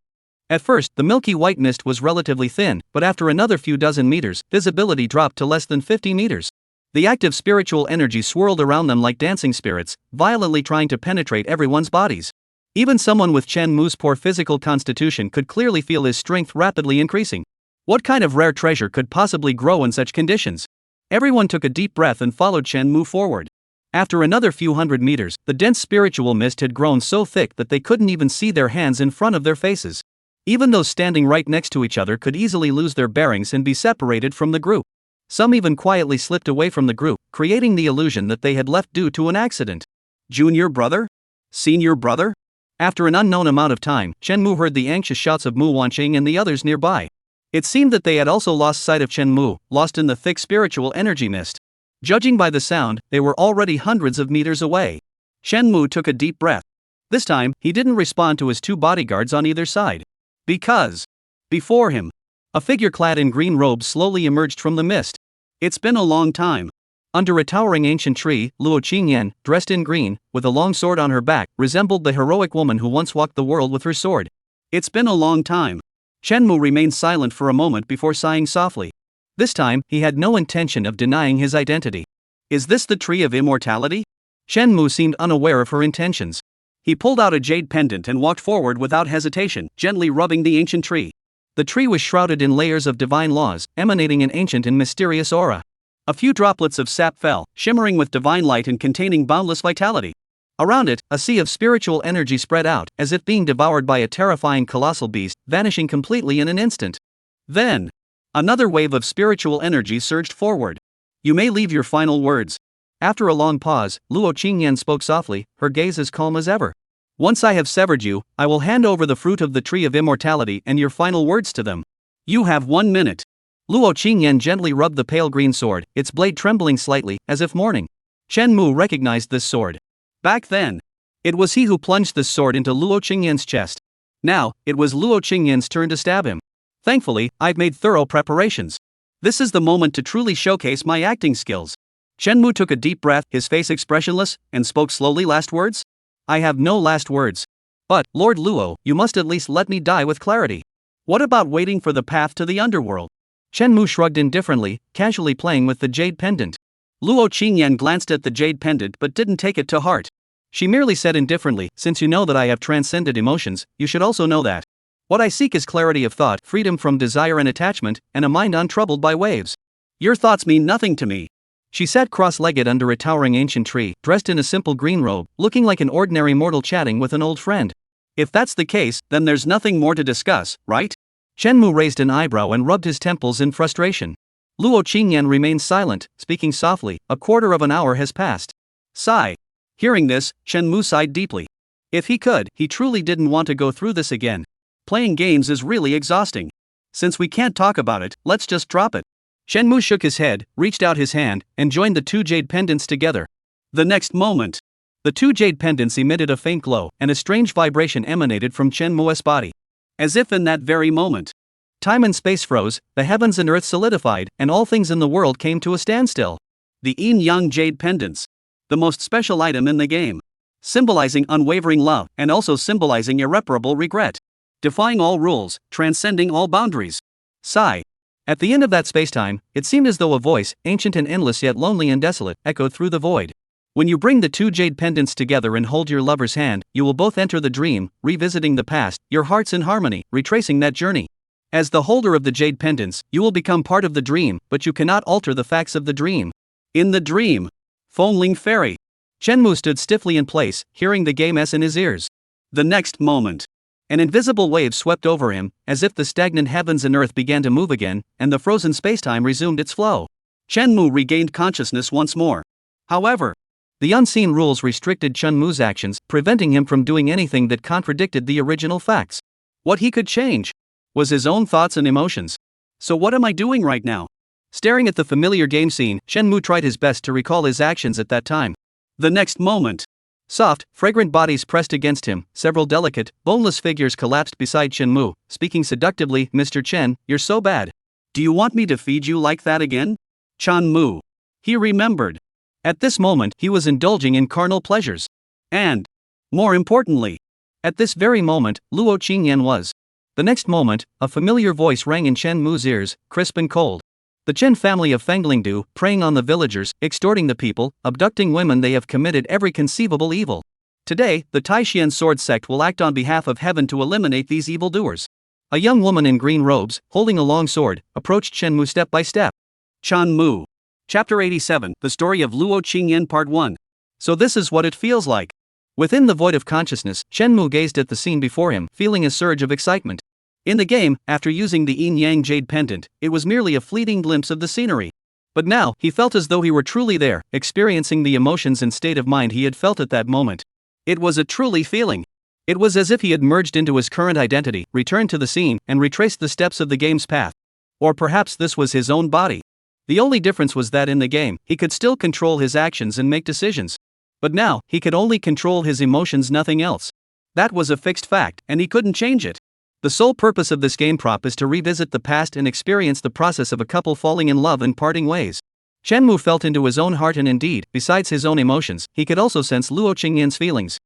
At first, the milky white mist was relatively thin, but after another few dozen meters, visibility dropped to less than 50 meters. The active spiritual energy swirled around them like dancing spirits, violently trying to penetrate everyone's bodies. Even someone with Shenmue's poor physical constitution could clearly feel his strength rapidly increasing. What kind of rare treasure could possibly grow in such conditions? Everyone took a deep breath and followed Shenmue forward. After another few hundred meters, the dense spiritual mist had grown so thick that they couldn't even see their hands in front of their faces. Even those standing right next to each other could easily lose their bearings and be separated from the group. Some even quietly slipped away from the group, creating the illusion that they had left due to an accident. Junior brother? Senior brother? After an unknown amount of time, Shenmue heard the anxious shouts of Mu Wanqing and the others nearby. It seemed that they had also lost sight of Shenmue, lost in the thick spiritual energy mist. Judging by the sound, they were already hundreds of meters away. Shenmue took a deep breath. This time, he didn't respond to his two bodyguards on either side. Because before him, a figure clad in green robes slowly emerged from the mist. It's been a long time. Under a towering ancient tree, Luo Qingyan, dressed in green, with a long sword on her back, resembled the heroic woman who once walked the world with her sword. It's been a long time. Shenmue remained silent for a moment before sighing softly. This time, he had no intention of denying his identity. Is this the Tree of Immortality? Shenmue seemed unaware of her intentions. He pulled out a jade pendant and walked forward without hesitation, gently rubbing the ancient tree. The tree was shrouded in layers of divine laws, emanating an ancient and mysterious aura. A few droplets of sap fell, shimmering with divine light and containing boundless vitality. Around it, a sea of spiritual energy spread out, as if being devoured by a terrifying colossal beast. vanishing completely in an instant. Then, another wave of spiritual energy surged forward. You may leave your final words. After a long pause, Luo Qingyan spoke softly, her gaze as calm as ever. Once I have severed you, I will hand over the fruit of the tree of immortality and your final words to them. You have 1 minute. Luo Qingyan gently rubbed the pale green sword, its blade trembling slightly, as if mourning. Chen Mu recognized this sword. Back then, it was he who plunged the sword into Luo Qingyan's chest. Now, it was Luo Qingyan's turn to stab him. Thankfully, I've made thorough preparations. This is the moment to truly showcase my acting skills. Chen Mu took a deep breath, his face expressionless, and spoke slowly. Last words? I have no last words. But, Lord Luo, you must at least let me die with clarity. What about waiting for the path to the underworld? Chen Mu shrugged indifferently, casually playing with the jade pendant. Luo Qingyan glanced at the jade pendant but didn't take it to heart. She merely said indifferently, since you know that I have transcended emotions, you should also know that. What I seek is clarity of thought, freedom from desire and attachment, and a mind untroubled by waves. Your thoughts mean nothing to me. She sat cross-legged under a towering ancient tree, dressed in a simple green robe, looking like an ordinary mortal chatting with an old friend. If that's the case, then there's nothing more to discuss, right? Chen Mu raised an eyebrow and rubbed his temples in frustration. Luo Qingyan remained silent, speaking softly. A quarter of an hour has passed. Sigh. Hearing this, Chen Mu sighed deeply. If he could, he truly didn't want to go through this again. Playing games is really exhausting. Since we can't talk about it, let's just drop it. Chen Mu shook his head, reached out his hand, and joined the two jade pendants together. The next moment, the two jade pendants emitted a faint glow, and a strange vibration emanated from Chen Mu's body. As if in that very moment, time and space froze, the heavens and earth solidified, and all things in the world came to a standstill. The yin-yang jade pendants, the most special item in the game, symbolizing unwavering love and also symbolizing irreparable regret, defying all rules, transcending all boundaries. Sigh. At the end of that spacetime, it seemed as though a voice, ancient and endless yet lonely and desolate, echoed through the void. When you bring the two jade pendants together and hold your lover's hand, you will both enter the dream, revisiting the past, your hearts in harmony, retracing that journey. As the holder of the jade pendants, you will become part of the dream, but you cannot alter the facts of the dream. In the dream, Fengling Fairy. Chen Mu stood stiffly in place, hearing the game in his ears. The next moment, an invisible wave swept over him, as if the stagnant heavens and earth began to move again, and the frozen spacetime resumed its flow. Chen Mu regained consciousness once more. However, the unseen rules restricted Chen Mu's actions, preventing him from doing anything that contradicted the original facts. What he could change was his own thoughts and emotions. So what am I doing right now? Staring at the familiar game scene, Chen Mu tried his best to recall his actions at that time. The next moment, soft, fragrant bodies pressed against him, several delicate, boneless figures collapsed beside Chen Mu, speaking seductively. Mr. Chen, you're so bad. Do you want me to feed you like that again? Chen Mu. He remembered. At this moment, he was indulging in carnal pleasures. And, more importantly, at this very moment, Luo Qingyan was. The next moment, a familiar voice rang in Chen Mu's ears, crisp and cold. The Chen family of Fenglingdu, preying on the villagers, extorting the people, abducting women, they have committed every conceivable evil. Today, the Taishian sword sect will act on behalf of heaven to eliminate these evildoers. A young woman in green robes, holding a long sword, approached Chen Mu step by step. Chen Mu. Chapter 87, The Story of Luo Qingyan Part 1. So this is what it feels like. Within the void of consciousness, Chen Mu gazed at the scene before him, feeling a surge of excitement. In the game, after using the yin-yang jade pendant, it was merely a fleeting glimpse of the scenery. But now, he felt as though he were truly there, experiencing the emotions and state of mind he had felt at that moment. It was a truly feeling. It was as if he had merged into his current identity, returned to the scene, and retraced the steps of the game's path. Or perhaps this was his own body. The only difference was that in the game, he could still control his actions and make decisions. But now, he could only control his emotions, nothing else. That was a fixed fact, and he couldn't change it. The sole purpose of this game prop is to revisit the past and experience the process of a couple falling in love and parting ways. Chen Mu felt into his own heart, and indeed, besides his own emotions, he could also sense Luo Qingyan's feelings.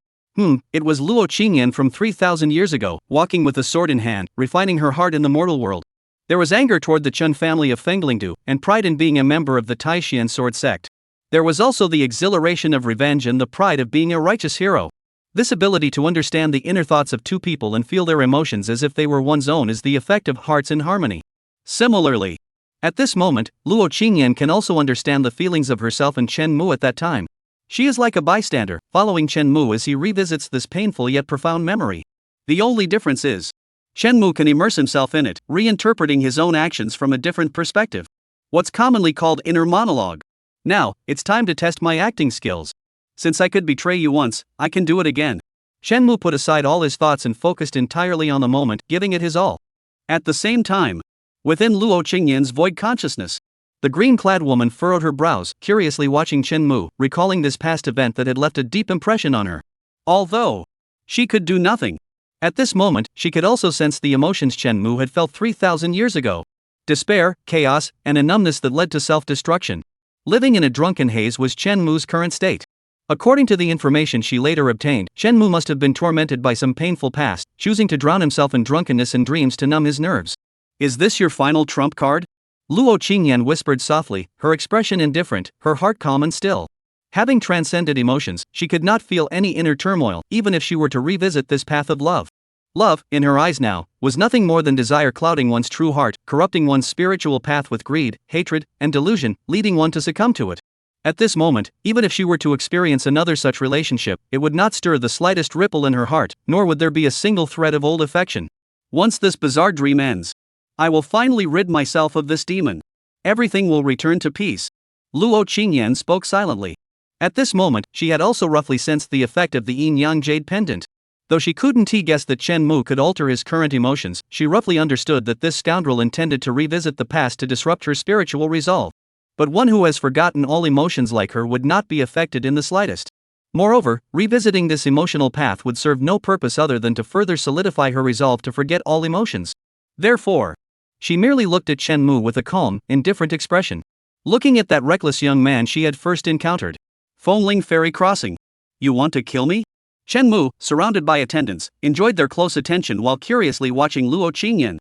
It was Luo Qingyan from 3,000 years ago, walking with a sword in hand, refining her heart in the mortal world. There was anger toward the Chen family of Fenglingdu, and pride in being a member of the Taishian sword sect. There was also the exhilaration of revenge and the pride of being a righteous hero. This ability to understand the inner thoughts of two people and feel their emotions as if they were one's own is the effect of hearts in harmony. Similarly, at this moment, Luo Qingyan can also understand the feelings of herself and Chen Mu at that time. She is like a bystander, following Chen Mu as he revisits this painful yet profound memory. The only difference is, Shenmue can immerse himself in it, reinterpreting his own actions from a different perspective. What's commonly called inner monologue. Now, it's time to test my acting skills. Since I could betray you once, I can do it again. Shenmue put aside all his thoughts and focused entirely on the moment, giving it his all. At the same time, within Luo Qingyan's void consciousness, the green-clad woman furrowed her brows, curiously watching Shenmue, recalling this past event that had left a deep impression on her. Although she could do nothing at this moment, she could also sense the emotions Shenmue had felt 3,000 years ago. Despair, chaos, and a numbness that led to self-destruction. Living in a drunken haze was Shenmue's current state. According to the information she later obtained, Shenmue must have been tormented by some painful past, choosing to drown himself in drunkenness and dreams to numb his nerves. Is this your final trump card? Luo Qingyan whispered softly, her expression indifferent, her heart calm and still. Having transcended emotions, she could not feel any inner turmoil, even if she were to revisit this path of love. Love, in her eyes now, was nothing more than desire clouding one's true heart, corrupting one's spiritual path with greed, hatred, and delusion, leading one to succumb to it. At this moment, even if she were to experience another such relationship, it would not stir the slightest ripple in her heart, nor would there be a single thread of old affection. Once this bizarre dream ends, I will finally rid myself of this demon. Everything will return to peace. Luo Qingyan spoke silently. At this moment, she had also roughly sensed the effect of the yin-yang jade pendant. Though she couldn't guess that Shenmue could alter his current emotions, she roughly understood that this scoundrel intended to revisit the past to disrupt her spiritual resolve. But one who has forgotten all emotions like her would not be affected in the slightest. Moreover, revisiting this emotional path would serve no purpose other than to further solidify her resolve to forget all emotions. Therefore, she merely looked at Shenmue with a calm, indifferent expression. Looking at that reckless young man she had first encountered. Fengling Ferry Crossing. You want to kill me? Shenmue, surrounded by attendants, enjoyed their close attention while curiously watching Luo Qingyan.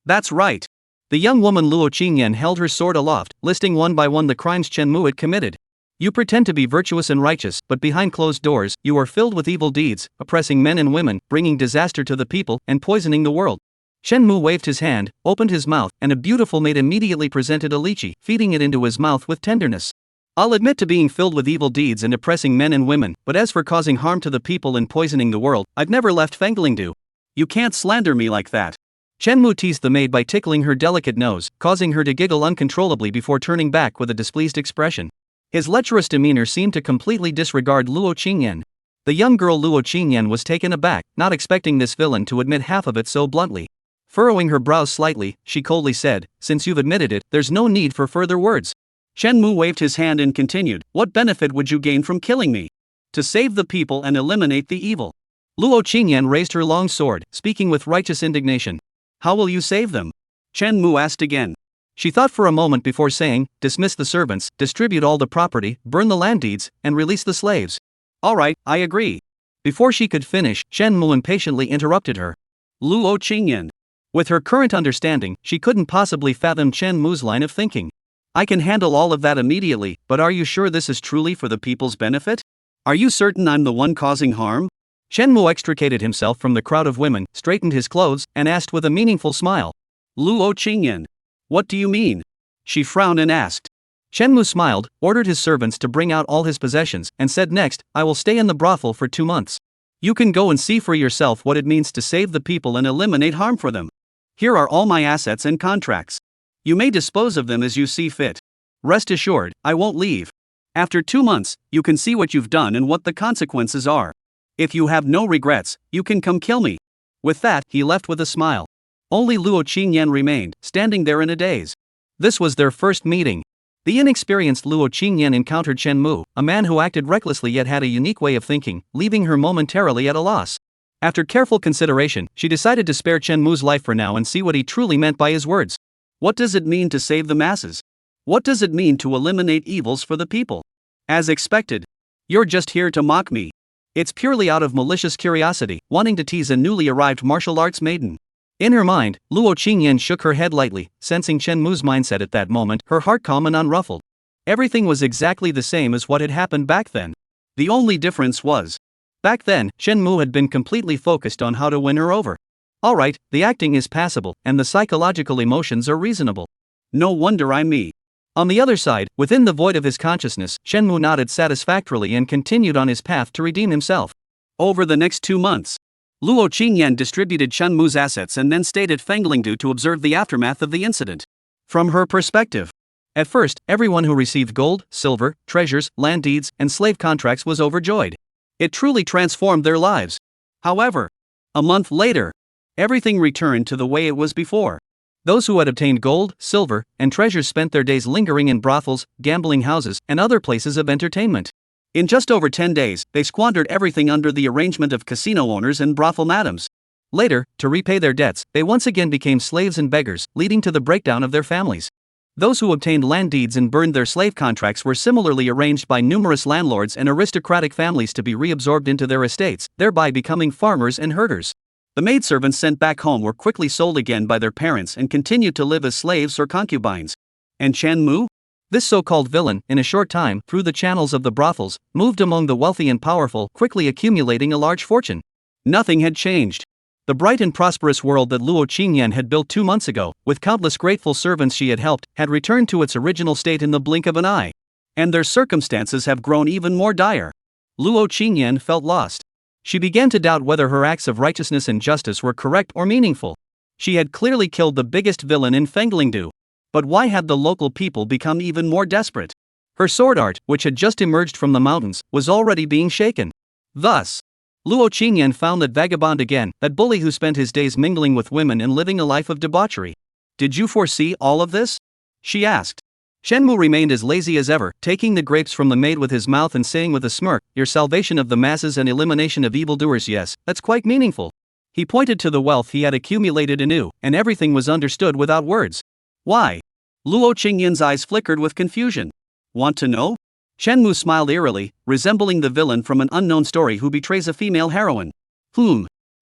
That's right. The young woman Luo Qingyan held her sword aloft, listing one by one the crimes Shenmue had committed. You pretend to be virtuous and righteous, but behind closed doors, you are filled with evil deeds, oppressing men and women, bringing disaster to the people, and poisoning the world. Shenmue waved his hand, opened his mouth, and a beautiful maid immediately presented a lychee, feeding it into his mouth with tenderness. I'll admit to being filled with evil deeds and oppressing men and women, but as for causing harm to the people and poisoning the world, I've never left Fengling. You can't slander me like that. Shenmue teased the maid by tickling her delicate nose, causing her to giggle uncontrollably before turning back with a displeased expression. His lecherous demeanor seemed to completely disregard Luo Qingyan. The young girl Luo Qingyan was taken aback, not expecting this villain to admit half of it so bluntly. Furrowing her brows slightly, she coldly said, "Since you've admitted it, there's no need for further words." Shenmue waved his hand and continued, "What benefit would you gain from killing me? To save the people and eliminate the evil." Luo Qingyan raised her long sword, speaking with righteous indignation. "How will you save them?" Shenmue asked again. She thought for a moment before saying, "Dismiss the servants, distribute all the property, burn the land deeds, and release the slaves." "All right, I agree." Before she could finish, Shenmue impatiently interrupted her. Luo Qingyan. With her current understanding, she couldn't possibly fathom Shenmue's line of thinking. "I can handle all of that immediately, but are you sure this is truly for the people's benefit? Are you certain I'm the one causing harm?" Shenmue extricated himself from the crowd of women, straightened his clothes, and asked with a meaningful smile. "Luo Qingyan. What do you mean?" She frowned and asked. Shenmue smiled, ordered his servants to bring out all his possessions, and said next, "I will stay in the brothel for 2 months. You can go and see for yourself what it means to save the people and eliminate harm for them. Here are all my assets and contracts. You may dispose of them as you see fit. Rest assured, I won't leave. After 2 months, you can see what you've done and what the consequences are. If you have no regrets, you can come kill me." With that, he left with a smile. Only Luo Qingyan remained, standing there in a daze. This was their first meeting. The inexperienced Luo Qingyan encountered Shenmue, a man who acted recklessly yet had a unique way of thinking, leaving her momentarily at a loss. After careful consideration, she decided to spare Shenmue's life for now and see what he truly meant by his words. What does it mean to save the masses? What does it mean to eliminate evils for the people? As expected. You're just here to mock me. It's purely out of malicious curiosity, wanting to tease a newly arrived martial arts maiden. In her mind, Luo Qingyan shook her head lightly, sensing Shenmue's mindset at that moment, her heart calm and unruffled. Everything was exactly the same as what had happened back then. The only difference was, back then, Shenmue had been completely focused on how to win her over. Alright, the acting is passable, and the psychological emotions are reasonable. No wonder I'm me. On the other side, within the void of his consciousness, Shenmue nodded satisfactorily and continued on his path to redeem himself. Over the next 2 months, Luo Qingyan distributed Chen Mu's assets and then stayed at Fenglingdu to observe the aftermath of the incident. From her perspective, at first, everyone who received gold, silver, treasures, land deeds, and slave contracts was overjoyed. It truly transformed their lives. However, a month later, everything returned to the way it was before. Those who had obtained gold, silver, and treasures spent their days lingering in brothels, gambling houses, and other places of entertainment. In just over 10 days, they squandered everything under the arrangement of casino owners and brothel madams. Later, to repay their debts, they once again became slaves and beggars, leading to the breakdown of their families. Those who obtained land deeds and burned their slave contracts were similarly arranged by numerous landlords and aristocratic families to be reabsorbed into their estates, thereby becoming farmers and herders. The maidservants sent back home were quickly sold again by their parents and continued to live as slaves or concubines. And Chen Mu? This so-called villain, in a short time, through the channels of the brothels, moved among the wealthy and powerful, quickly accumulating a large fortune. Nothing had changed. The bright and prosperous world that Luo Qingyan had built 2 months ago, with countless grateful servants she had helped, had returned to its original state in the blink of an eye. And their circumstances have grown even more dire. Luo Qingyan felt lost. She began to doubt whether her acts of righteousness and justice were correct or meaningful. She had clearly killed the biggest villain in Fenglingdu. But why had the local people become even more desperate? Her sword art, which had just emerged from the mountains, was already being shaken. Thus, Luo Qingyan found that vagabond again, that bully who spent his days mingling with women and living a life of debauchery. Did you foresee all of this? She asked. Shenmu remained as lazy as ever, taking the grapes from the maid with his mouth and saying with a smirk, "Your salvation of the masses and elimination of evildoers, yes, that's quite meaningful." He pointed to the wealth he had accumulated anew, and everything was understood without words. Why? Luo Qingyan's eyes flickered with confusion. Want to know? Shenmu smiled eerily, resembling the villain from an unknown story who betrays a female heroine.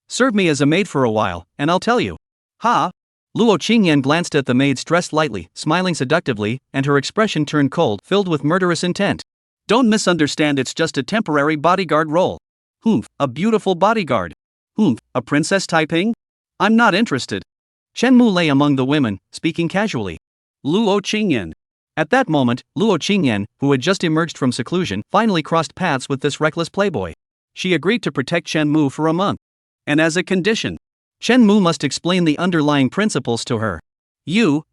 Serve me as a maid for a while, and I'll tell you. Ha! Luo Qingyan glanced at the maid dressed lightly, smiling seductively, and her expression turned cold, filled with murderous intent. Don't misunderstand, it's just a temporary bodyguard role. A beautiful bodyguard. A Princess Taiping? I'm not interested. Shenmu lay among the women, speaking casually. Luo Qingyan. At that moment, Luo Qingyan, who had just emerged from seclusion, finally crossed paths with this reckless playboy. She agreed to protect Chen Mu for a month. And as a condition, Chen Mu must explain the underlying principles to her. You.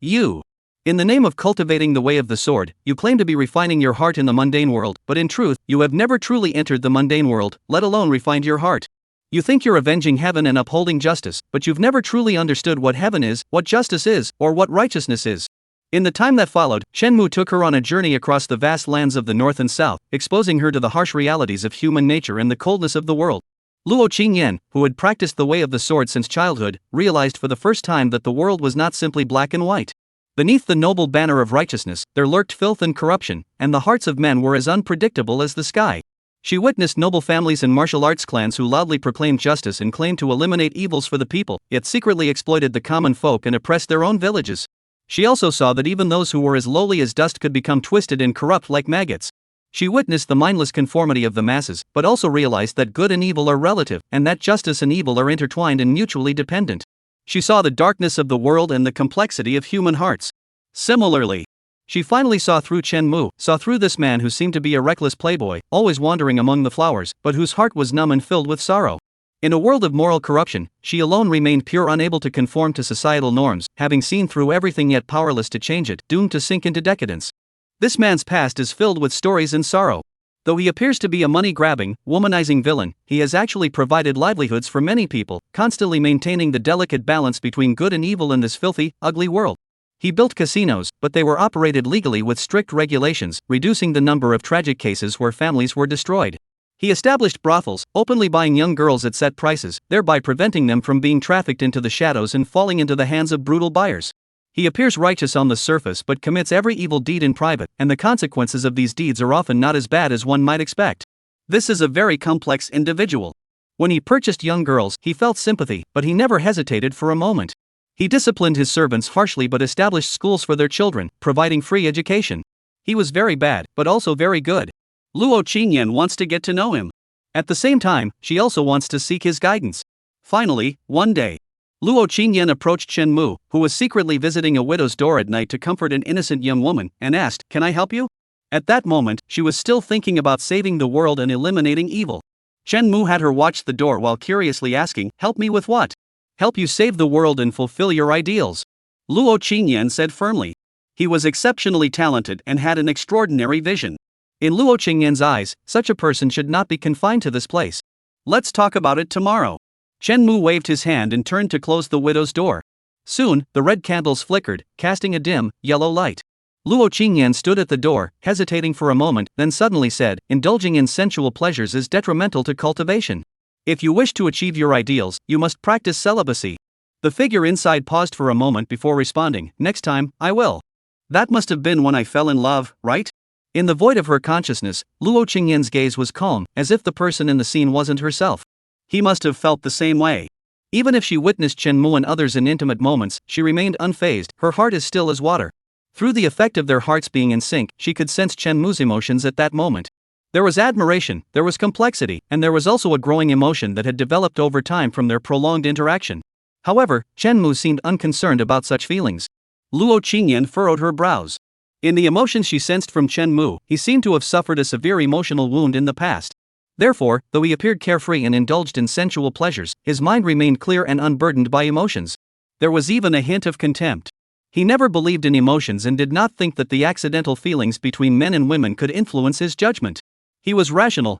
In the name of cultivating the way of the sword, you claim to be refining your heart in the mundane world, but in truth, you have never truly entered the mundane world, let alone refined your heart. You think you're avenging heaven and upholding justice, but you've never truly understood what heaven is, what justice is, or what righteousness is. In the time that followed, Shenmu took her on a journey across the vast lands of the north and south, exposing her to the harsh realities of human nature and the coldness of the world. Luo Qingyan, who had practiced the way of the sword since childhood, realized for the first time that the world was not simply black and white. Beneath the noble banner of righteousness, there lurked filth and corruption, and the hearts of men were as unpredictable as the sky. She witnessed noble families and martial arts clans who loudly proclaimed justice and claimed to eliminate evils for the people, yet secretly exploited the common folk and oppressed their own villages. She also saw that even those who were as lowly as dust could become twisted and corrupt like maggots. She witnessed the mindless conformity of the masses, but also realized that good and evil are relative, and that justice and evil are intertwined and mutually dependent. She saw the darkness of the world and the complexity of human hearts. Similarly, she finally saw through Chen Mu, saw through this man who seemed to be a reckless playboy, always wandering among the flowers, but whose heart was numb and filled with sorrow. In a world of moral corruption, she alone remained pure, unable to conform to societal norms, having seen through everything yet powerless to change it, doomed to sink into decadence. This man's past is filled with stories and sorrow. Though he appears to be a money-grabbing, womanizing villain, he has actually provided livelihoods for many people, constantly maintaining the delicate balance between good and evil in this filthy, ugly world. He built casinos, but they were operated legally with strict regulations, reducing the number of tragic cases where families were destroyed. He established brothels, openly buying young girls at set prices, thereby preventing them from being trafficked into the shadows and falling into the hands of brutal buyers. He appears righteous on the surface but commits every evil deed in private, and the consequences of these deeds are often not as bad as one might expect. This is a very complex individual. When he purchased young girls, he felt sympathy, but he never hesitated for a moment. He disciplined his servants harshly but established schools for their children, providing free education. He was very bad, but also very good. Luo Qingyan wants to get to know him. At the same time, she also wants to seek his guidance. Finally, one day, Luo Qingyan approached Chen Mu, who was secretly visiting a widow's door at night to comfort an innocent young woman, and asked, "Can I help you?" At that moment, she was still thinking about saving the world and eliminating evil. Chen Mu had her watch the door while curiously asking, "Help me with what?" "Help you save the world and fulfill your ideals," Luo Qingyan said firmly. He was exceptionally talented and had an extraordinary vision. In Luo Qingyan's eyes, such a person should not be confined to this place. "Let's talk about it tomorrow." Chen Mu waved his hand and turned to close the widow's door. Soon, the red candles flickered, casting a dim, yellow light. Luo Qingyan stood at the door, hesitating for a moment, then suddenly said, "Indulging in sensual pleasures is detrimental to cultivation. If you wish to achieve your ideals, you must practice celibacy." The figure inside paused for a moment before responding, "Next time, I will." That must have been when I fell in love, right? In the void of her consciousness, Luo Qingyan's gaze was calm, as if the person in the scene wasn't herself. He must have felt the same way. Even if she witnessed Chen Mu and others in intimate moments, she remained unfazed, her heart as still as water. Through the effect of their hearts being in sync, she could sense Chen Mu's emotions at that moment. There was admiration, there was complexity, and there was also a growing emotion that had developed over time from their prolonged interaction. However, Chen Mu seemed unconcerned about such feelings. Luo Qingyan furrowed her brows. In the emotions she sensed from Chen Mu, he seemed to have suffered a severe emotional wound in the past. Therefore, though he appeared carefree and indulged in sensual pleasures, his mind remained clear and unburdened by emotions. There was even a hint of contempt. He never believed in emotions and did not think that the accidental feelings between men and women could influence his judgment. He was rational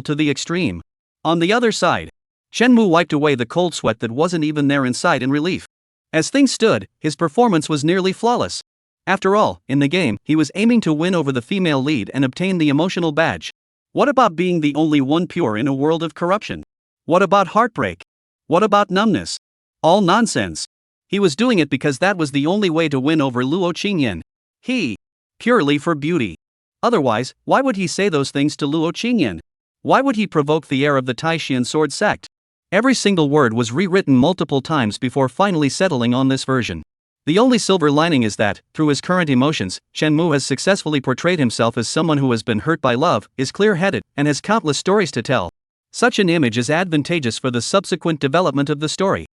to the extreme. On the other side, Chen Mu wiped away the cold sweat that wasn't even there inside in relief. As things stood, his performance was nearly flawless. After all, in the game, he was aiming to win over the female lead and obtain the emotional badge. What about being the only one pure in a world of corruption? What about heartbreak? What about numbness? All nonsense. He was doing it because that was the only way to win over Luo Qingyan. Purely for beauty. Otherwise, why would he say those things to Luo Qingyan? Why would he provoke the heir of the Taishan sword sect? Every single word was rewritten multiple times before finally settling on this version. The only silver lining is that, through his current emotions, Chen Mu has successfully portrayed himself as someone who has been hurt by love, is clear-headed, and has countless stories to tell. Such an image is advantageous for the subsequent development of the story.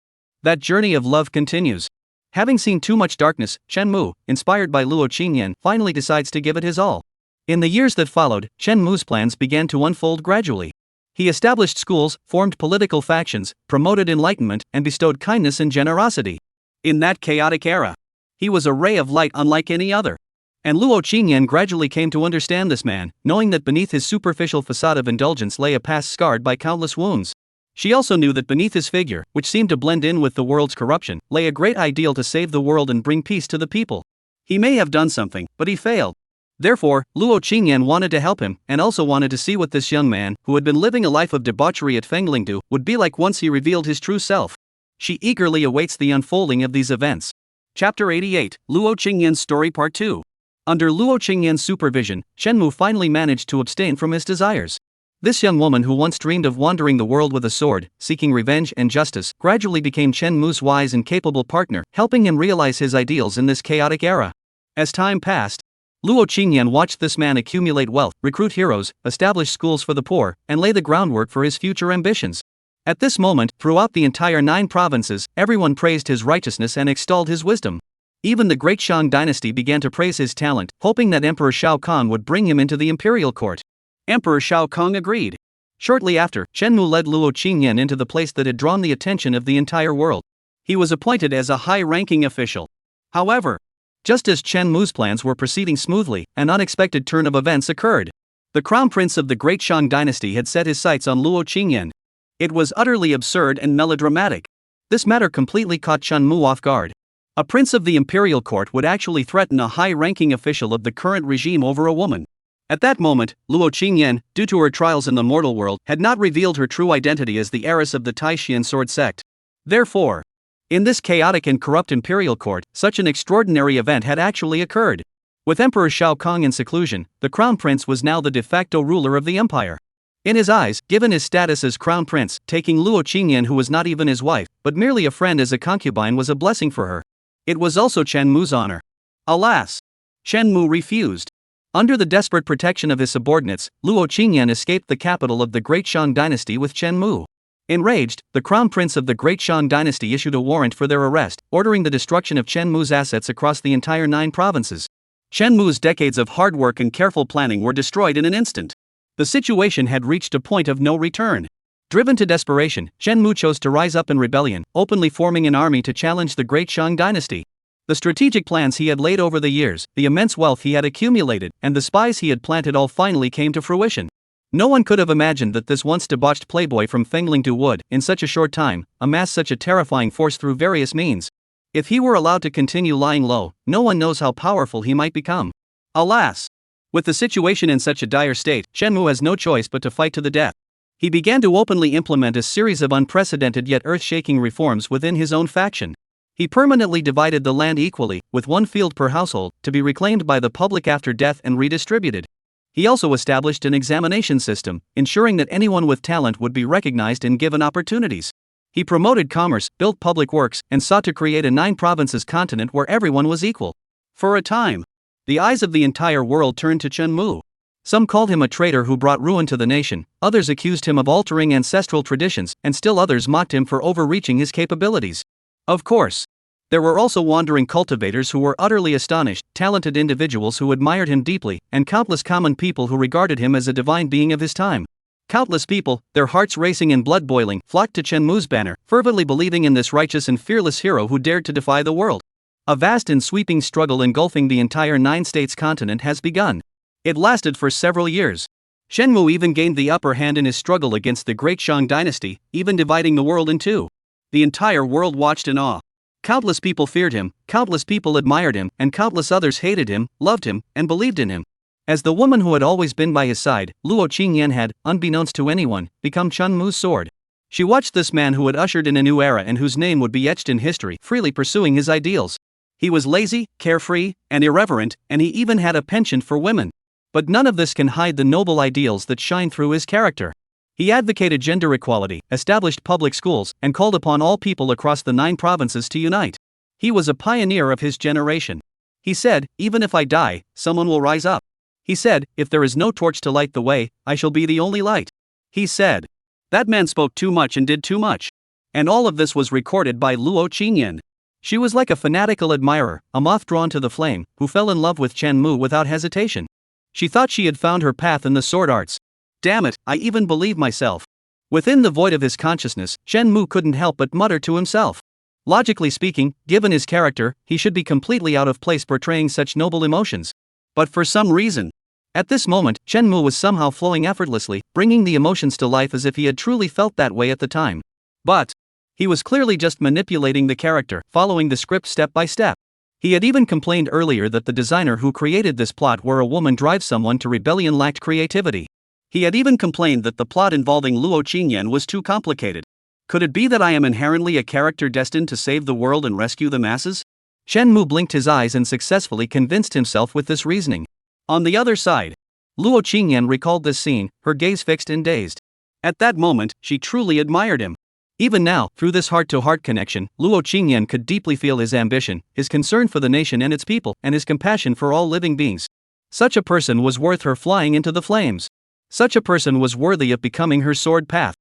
That journey of love continues. Having seen too much darkness, Chen Mu, inspired by Luo Qingyan, finally decides to give it his all. In the years that followed, Chen Mu's plans began to unfold gradually. He established schools, formed political factions, promoted enlightenment, and bestowed kindness and generosity. In that chaotic era, he was a ray of light unlike any other. And Luo Qingyan gradually came to understand this man, knowing that beneath his superficial facade of indulgence lay a past scarred by countless wounds. She also knew that beneath his figure, which seemed to blend in with the world's corruption, lay a great ideal to save the world and bring peace to the people. He may have done something, but he failed. Therefore, Luo Qingyan wanted to help him, and also wanted to see what this young man, who had been living a life of debauchery at Fenglingdu, would be like once he revealed his true self. She eagerly awaits the unfolding of these events. Chapter 88, Luo Qingyan's Story Part 2. Under Luo Qingyan's supervision, Chen Mu finally managed to abstain from his desires. This young woman who once dreamed of wandering the world with a sword, seeking revenge and justice, gradually became Chen Mu's wise and capable partner, helping him realize his ideals in this chaotic era. As time passed, Luo Qingyan watched this man accumulate wealth, recruit heroes, establish schools for the poor, and lay the groundwork for his future ambitions. At this moment, throughout the entire 9 provinces, everyone praised his righteousness and extolled his wisdom. Even the great Shang dynasty began to praise his talent, hoping that Emperor Shao Kang would bring him into the imperial court. Emperor Shao Kang agreed. Shortly after, Chen Mu led Luo Qingyan into the place that had drawn the attention of the entire world. He was appointed as a high-ranking official. However, just as Chen Mu's plans were proceeding smoothly, an unexpected turn of events occurred. The crown prince of the great Shang dynasty had set his sights on Luo Qingyan. It was utterly absurd and melodramatic. This matter completely caught Chen Mu off guard. A prince of the imperial court would actually threaten a high-ranking official of the current regime over a woman. At that moment, Luo Qingyan, due to her trials in the mortal world, had not revealed her true identity as the heiress of the Taishan sword sect. Therefore, in this chaotic and corrupt imperial court, such an extraordinary event had actually occurred. With Emperor Shao Kang in seclusion, the crown prince was now the de facto ruler of the empire. In his eyes, given his status as crown prince, taking Luo Qingyan, who was not even his wife, but merely a friend, as a concubine, was a blessing for her. It was also Chen Mu's honor. Alas! Chen Mu refused. Under the desperate protection of his subordinates, Luo Qingyan escaped the capital of the Great Shang dynasty with Chen Mu. Enraged, the crown prince of the Great Shang dynasty issued a warrant for their arrest, ordering the destruction of Chen Mu's assets across the entire 9 provinces. Chen Mu's decades of hard work and careful planning were destroyed in an instant. The situation had reached a point of no return. Driven to desperation, Shen Mu chose to rise up in rebellion, openly forming an army to challenge the great Shang dynasty. The strategic plans he had laid over the years, the immense wealth he had accumulated, and the spies he had planted all finally came to fruition. No one could have imagined that this once debauched playboy from Fenglingdu would, in such a short time, amass such a terrifying force through various means. If he were allowed to continue lying low, no one knows how powerful he might become. Alas! With the situation in such a dire state, Shenmu has no choice but to fight to the death. He began to openly implement a series of unprecedented yet earth-shaking reforms within his own faction. He permanently divided the land equally, with one field per household, to be reclaimed by the public after death and redistributed. He also established an examination system, ensuring that anyone with talent would be recognized and given opportunities. He promoted commerce, built public works, and sought to create a 9-provinces continent where everyone was equal. For a time, the eyes of the entire world turned to Chen Mu. Some called him a traitor who brought ruin to the nation, others accused him of altering ancestral traditions, and still others mocked him for overreaching his capabilities. Of course, there were also wandering cultivators who were utterly astonished, talented individuals who admired him deeply, and countless common people who regarded him as a divine being of his time. Countless people, their hearts racing and blood boiling, flocked to Chen Mu's banner, fervently believing in this righteous and fearless hero who dared to defy the world. A vast and sweeping struggle engulfing the entire 9-states continent has begun. It lasted for several years. Shen Mu even gained the upper hand in his struggle against the great Shang dynasty, even dividing the world in two. The entire world watched in awe. Countless people feared him, countless people admired him, and countless others hated him, loved him, and believed in him. As the woman who had always been by his side, Luo Qingyan had, unbeknownst to anyone, become Chen Mu's sword. She watched this man who had ushered in a new era and whose name would be etched in history, freely pursuing his ideals. He was lazy, carefree, and irreverent, and he even had a penchant for women. But none of this can hide the noble ideals that shine through his character. He advocated gender equality, established public schools, and called upon all people across the 9 provinces to unite. He was a pioneer of his generation. He said, "Even if I die, someone will rise up." He said, "If there is no torch to light the way, I shall be the only light." He said. That man spoke too much and did too much. And all of this was recorded by Luo Qingyan. She was like a fanatical admirer, a moth drawn to the flame, who fell in love with Chen Mu without hesitation. She thought she had found her path in the sword arts. Damn it, I even believe myself. Within the void of his consciousness, Chen Mu couldn't help but mutter to himself. Logically speaking, given his character, he should be completely out of place portraying such noble emotions. But for some reason, at this moment, Chen Mu was somehow flowing effortlessly, bringing the emotions to life as if he had truly felt that way at the time. But he was clearly just manipulating the character, following the script step by step. He had even complained earlier that the designer who created this plot where a woman drives someone to rebellion lacked creativity. He had even complained that the plot involving Luo Qingyan was too complicated. Could it be that I am inherently a character destined to save the world and rescue the masses? Shen Mu blinked his eyes and successfully convinced himself with this reasoning. On the other side, Luo Qingyan recalled this scene, her gaze fixed and dazed. At that moment, she truly admired him. Even now, through this heart-to-heart connection, Luo Qingyan could deeply feel his ambition, his concern for the nation and its people, and his compassion for all living beings. Such a person was worth her flying into the flames. Such a person was worthy of becoming her sword path.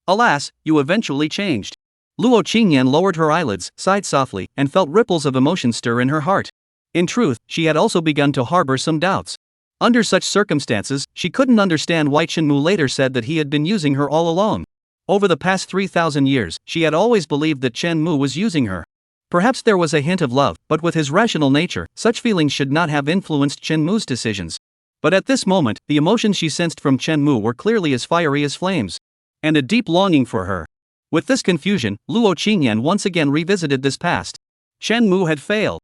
Alas, you eventually changed. Luo Qingyan lowered her eyelids, sighed softly, and felt ripples of emotion stir in her heart. In truth, she had also begun to harbor some doubts. Under such circumstances, she couldn't understand why Chen Mu later said that he had been using her all along. Over the past 3,000 years, she had always believed that Chen Mu was using her. Perhaps there was a hint of love, but with his rational nature, such feelings should not have influenced Chen Mu's decisions. But at this moment, the emotions she sensed from Chen Mu were clearly as fiery as flames. And a deep longing for her. With this confusion, Luo Qingyan once again revisited this past. Chen Mu had failed.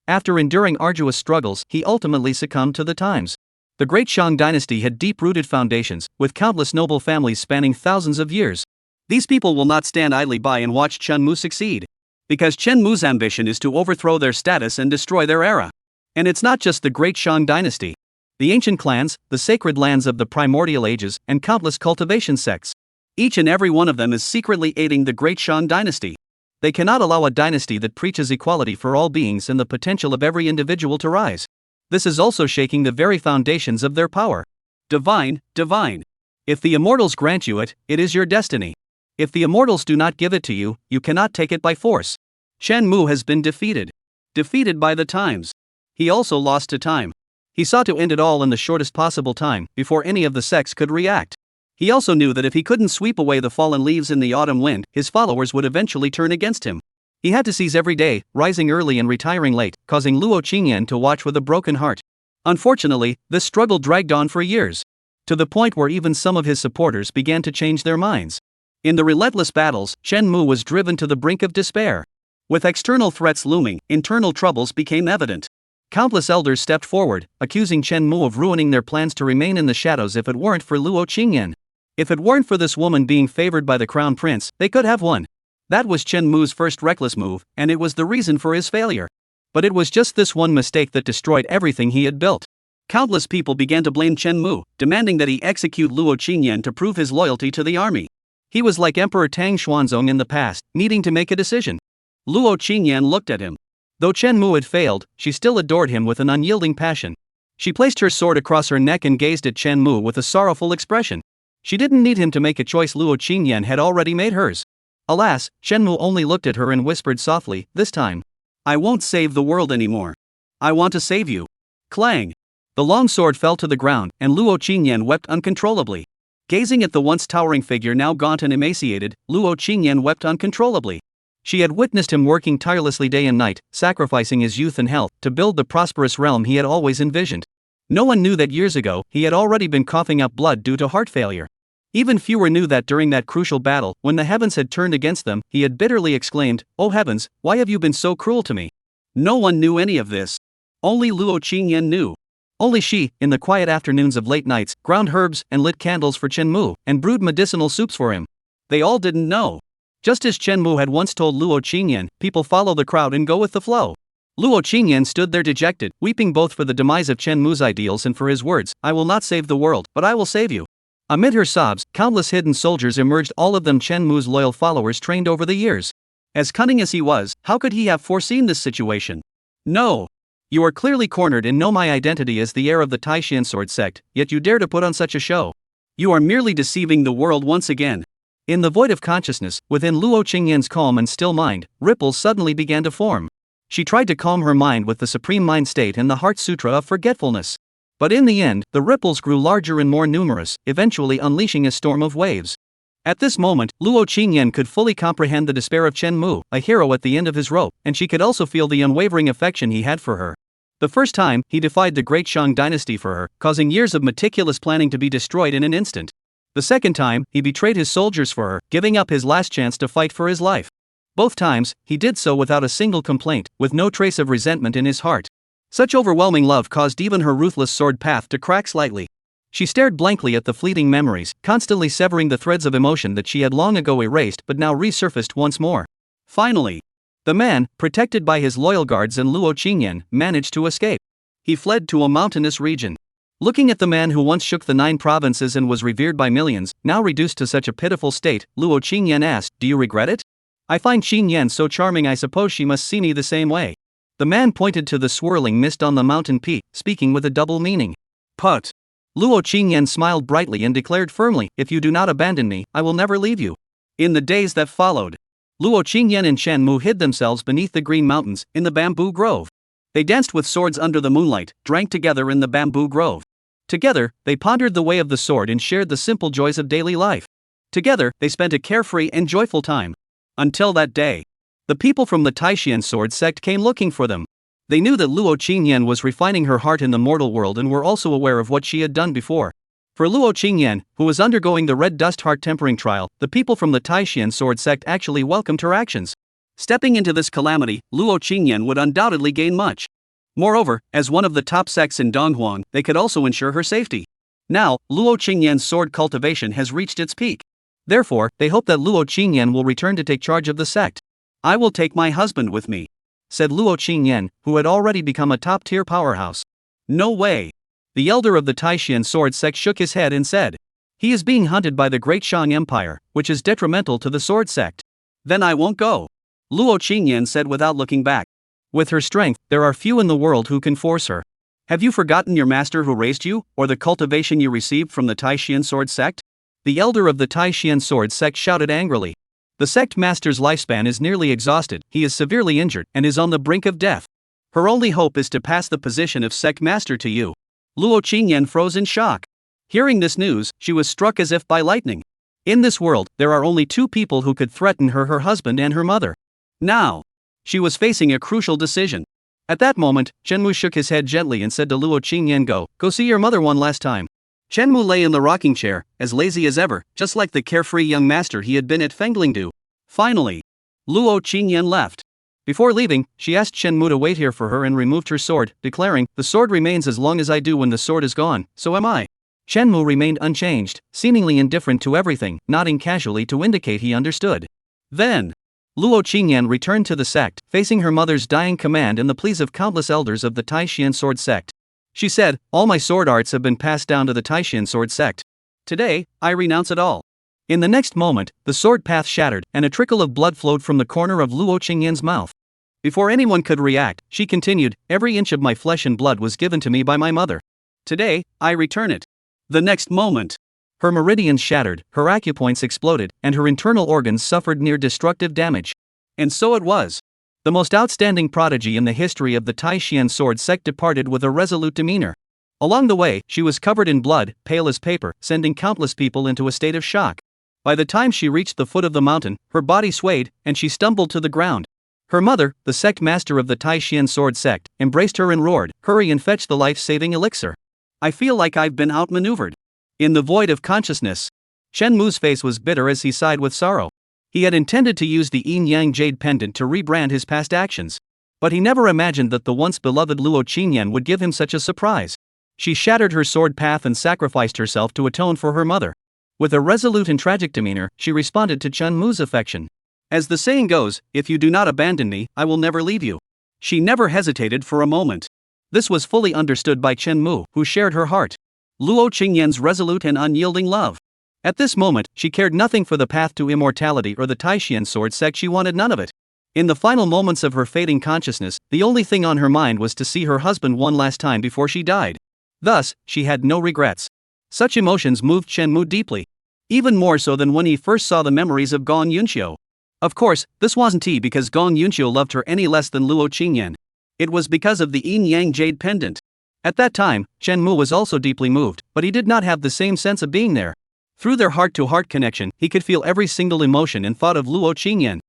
After enduring arduous struggles, he ultimately succumbed to the times. The great Shang dynasty had deep-rooted foundations, with countless noble families spanning thousands of years. These people will not stand idly by and watch Chen Mu succeed. Because Chen Mu's ambition is to overthrow their status and destroy their era. And it's not just the great Shang dynasty. The ancient clans, the sacred lands of the primordial ages, and countless cultivation sects. Each and every one of them is secretly aiding the great Shang dynasty. They cannot allow a dynasty that preaches equality for all beings and the potential of every individual to rise. This is also shaking the very foundations of their power. Divine, divine. If the immortals grant you it, it is your destiny. If the immortals do not give it to you, you cannot take it by force. Chen Mu has been defeated. Defeated by the times. He also lost to time. He sought to end it all in the shortest possible time, before any of the sects could react. He also knew that if he couldn't sweep away the fallen leaves in the autumn wind, his followers would eventually turn against him. He had to seize every day, rising early and retiring late, causing Luo Qingyan to watch with a broken heart. Unfortunately, this struggle dragged on for years, to the point where even some of his supporters began to change their minds. In the relentless battles, Chen Mu was driven to the brink of despair. With external threats looming, internal troubles became evident. Countless elders stepped forward, accusing Chen Mu of ruining their plans to remain in the shadows if it weren't for Luo Qingyan. If it weren't for this woman being favored by the crown prince, they could have won. That was Chen Mu's first reckless move, and it was the reason for his failure. But it was just this one mistake that destroyed everything he had built. Countless people began to blame Chen Mu, demanding that he execute Luo Qingyan to prove his loyalty to the army. He was like Emperor Tang Xuanzong in the past, needing to make a decision. Luo Qingyan looked at him. Though Chen Mu had failed, she still adored him with an unyielding passion. She placed her sword across her neck and gazed at Chen Mu with a sorrowful expression. She didn't need him to make a choice. Luo Qingyan had already made hers. Alas, Chen Mu only looked at her and whispered softly, "This time, I won't save the world anymore. I want to save you." Clang! The long sword fell to the ground, and Luo Qingyan wept uncontrollably. Gazing at the once towering figure now gaunt and emaciated, Luo Qingyan wept uncontrollably. She had witnessed him working tirelessly day and night, sacrificing his youth and health to build the prosperous realm he had always envisioned. No one knew that years ago he had already been coughing up blood due to heart failure. Even fewer knew that during that crucial battle, when the heavens had turned against them, he had bitterly exclaimed, "Oh heavens, why have you been so cruel to me?" No one knew any of this. Only Luo Qingyan knew. Only she, in the quiet afternoons of late nights, ground herbs and lit candles for Chen Mu, and brewed medicinal soups for him. They all didn't know. Just as Chen Mu had once told Luo Qingyan, people follow the crowd and go with the flow. Luo Qingyan stood there dejected, weeping both for the demise of Chen Mu's ideals and for his words, "I will not save the world, but I will save you." Amid her sobs, countless hidden soldiers emerged, all of them Chen Mu's loyal followers trained over the years. As cunning as he was, how could he have foreseen this situation? No. You are clearly cornered and know my identity as the heir of the Taishan sword sect, yet you dare to put on such a show. You are merely deceiving the world once again. In the void of consciousness, within Luo Qingyan's calm and still mind, ripples suddenly began to form. She tried to calm her mind with the Supreme Mind State and the Heart Sutra of Forgetfulness. But in the end, the ripples grew larger and more numerous, eventually unleashing a storm of waves. At this moment, Luo Qingyan could fully comprehend the despair of Chen Mu, a hero at the end of his rope, and she could also feel the unwavering affection he had for her. The first time, he defied the great Shang dynasty for her, causing years of meticulous planning to be destroyed in an instant. The second time, he betrayed his soldiers for her, giving up his last chance to fight for his life. Both times, he did so without a single complaint, with no trace of resentment in his heart. Such overwhelming love caused even her ruthless sword path to crack slightly. She stared blankly at the fleeting memories, constantly severing the threads of emotion that she had long ago erased but now resurfaced once more. Finally, the man, protected by his loyal guards and Luo Qingyan, managed to escape. He fled to a mountainous region. Looking at the man who once shook the 9 provinces and was revered by millions, now reduced to such a pitiful state, Luo Qingyan asked, "Do you regret it? I find Qingyan so charming, I suppose she must see me the same way." The man pointed to the swirling mist on the mountain peak, speaking with a double meaning. "Put." Luo Qingyan smiled brightly and declared firmly, "If you do not abandon me, I will never leave you." In the days that followed, Luo Qingyan and Chen Mu hid themselves beneath the green mountains, in the bamboo grove. They danced with swords under the moonlight, drank together in the bamboo grove. Together, they pondered the way of the sword and shared the simple joys of daily life. Together, they spent a carefree and joyful time. Until that day. The people from the Taishan sword sect came looking for them. They knew that Luo Qingyan was refining her heart in the mortal world and were also aware of what she had done before. For Luo Qingyan, who was undergoing the red dust heart tempering trial, the people from the Taishan sword sect actually welcomed her actions. Stepping into this calamity, Luo Qingyan would undoubtedly gain much. Moreover, as one of the top sects in Donghuang, they could also ensure her safety. Now, Luo Qingyan's sword cultivation has reached its peak. Therefore, they hope that Luo Qingyan will return to take charge of the sect. "I will take my husband with me," said Luo Qingyan, who had already become a top-tier powerhouse. "No way." The elder of the Taishan sword sect shook his head and said, "He is being hunted by the great Shang Empire, which is detrimental to the sword sect." "Then I won't go," Luo Qingyan said without looking back. With her strength, there are few in the world who can force her. Have you forgotten your master who raised you, or the cultivation you received from the Taishan sword sect? The elder of the Taishan sword sect shouted angrily. The sect master's lifespan is nearly exhausted, he is severely injured, and is on the brink of death. Her only hope is to pass the position of sect master to you. Luo Qingyan froze in shock. Hearing this news, she was struck as if by lightning. In this world, there are only two people who could threaten her husband and her mother. Now, she was facing a crucial decision. At that moment, Shenmu shook his head gently and said to Luo Qingyan, Go see your mother one last time. Shenmu lay in the rocking chair, as lazy as ever, just like the carefree young master he had been at Fenglingdu. Finally, Luo Qingyan left. Before leaving, she asked Shenmu to wait here for her and removed her sword, declaring, "The sword remains as long as I do when the sword is gone, so am I." Shenmu remained unchanged, seemingly indifferent to everything, nodding casually to indicate he understood. Then, Luo Qingyan returned to the sect, facing her mother's dying command and the pleas of countless elders of the Taishan sword sect. She said, "All my sword arts have been passed down to the Taishan sword sect. Today, I renounce it all." In the next moment, the sword path shattered, and a trickle of blood flowed from the corner of Luo Qingyan's mouth. Before anyone could react, she continued, "Every inch of my flesh and blood was given to me by my mother. Today, I return it." The next moment, her meridians shattered, her acupoints exploded, and her internal organs suffered near-destructive damage. And so it was. The most outstanding prodigy in the history of the Taishan sword sect departed with a resolute demeanor. Along the way, she was covered in blood, pale as paper, sending countless people into a state of shock. By the time she reached the foot of the mountain, her body swayed, and she stumbled to the ground. Her mother, the sect master of the Taishan sword sect, embraced her and roared, "Hurry and fetch the life-saving elixir. I feel like I've been outmaneuvered." In the void of consciousness, Shenmu's face was bitter as he sighed with sorrow. He had intended to use the yin-yang jade pendant to rebrand his past actions. But he never imagined that the once beloved Luo Qingyan would give him such a surprise. She shattered her sword path and sacrificed herself to atone for her mother. With a resolute and tragic demeanor, she responded to Shenmu's affection. As the saying goes, "If you do not abandon me, I will never leave you." She never hesitated for a moment. This was fully understood by Shenmu, who shared her heart. Luo Qingyan's resolute and unyielding love. At this moment, she cared nothing for the path to immortality or the Taishan sword sect. She wanted none of it. In the final moments of her fading consciousness, the only thing on her mind was to see her husband one last time before she died. Thus, she had no regrets. Such emotions moved Shenmu deeply. Even more so than when he first saw the memories of Gong Yunxiu. Of course, this wasn't because Gong Yunxiu loved her any less than Luo Qingyan. It was because of the yin-yang jade pendant. At that time, Shenmu was also deeply moved, but he did not have the same sense of being there. Through their heart-to-heart connection, he could feel every single emotion and thought of Luo Qingyan.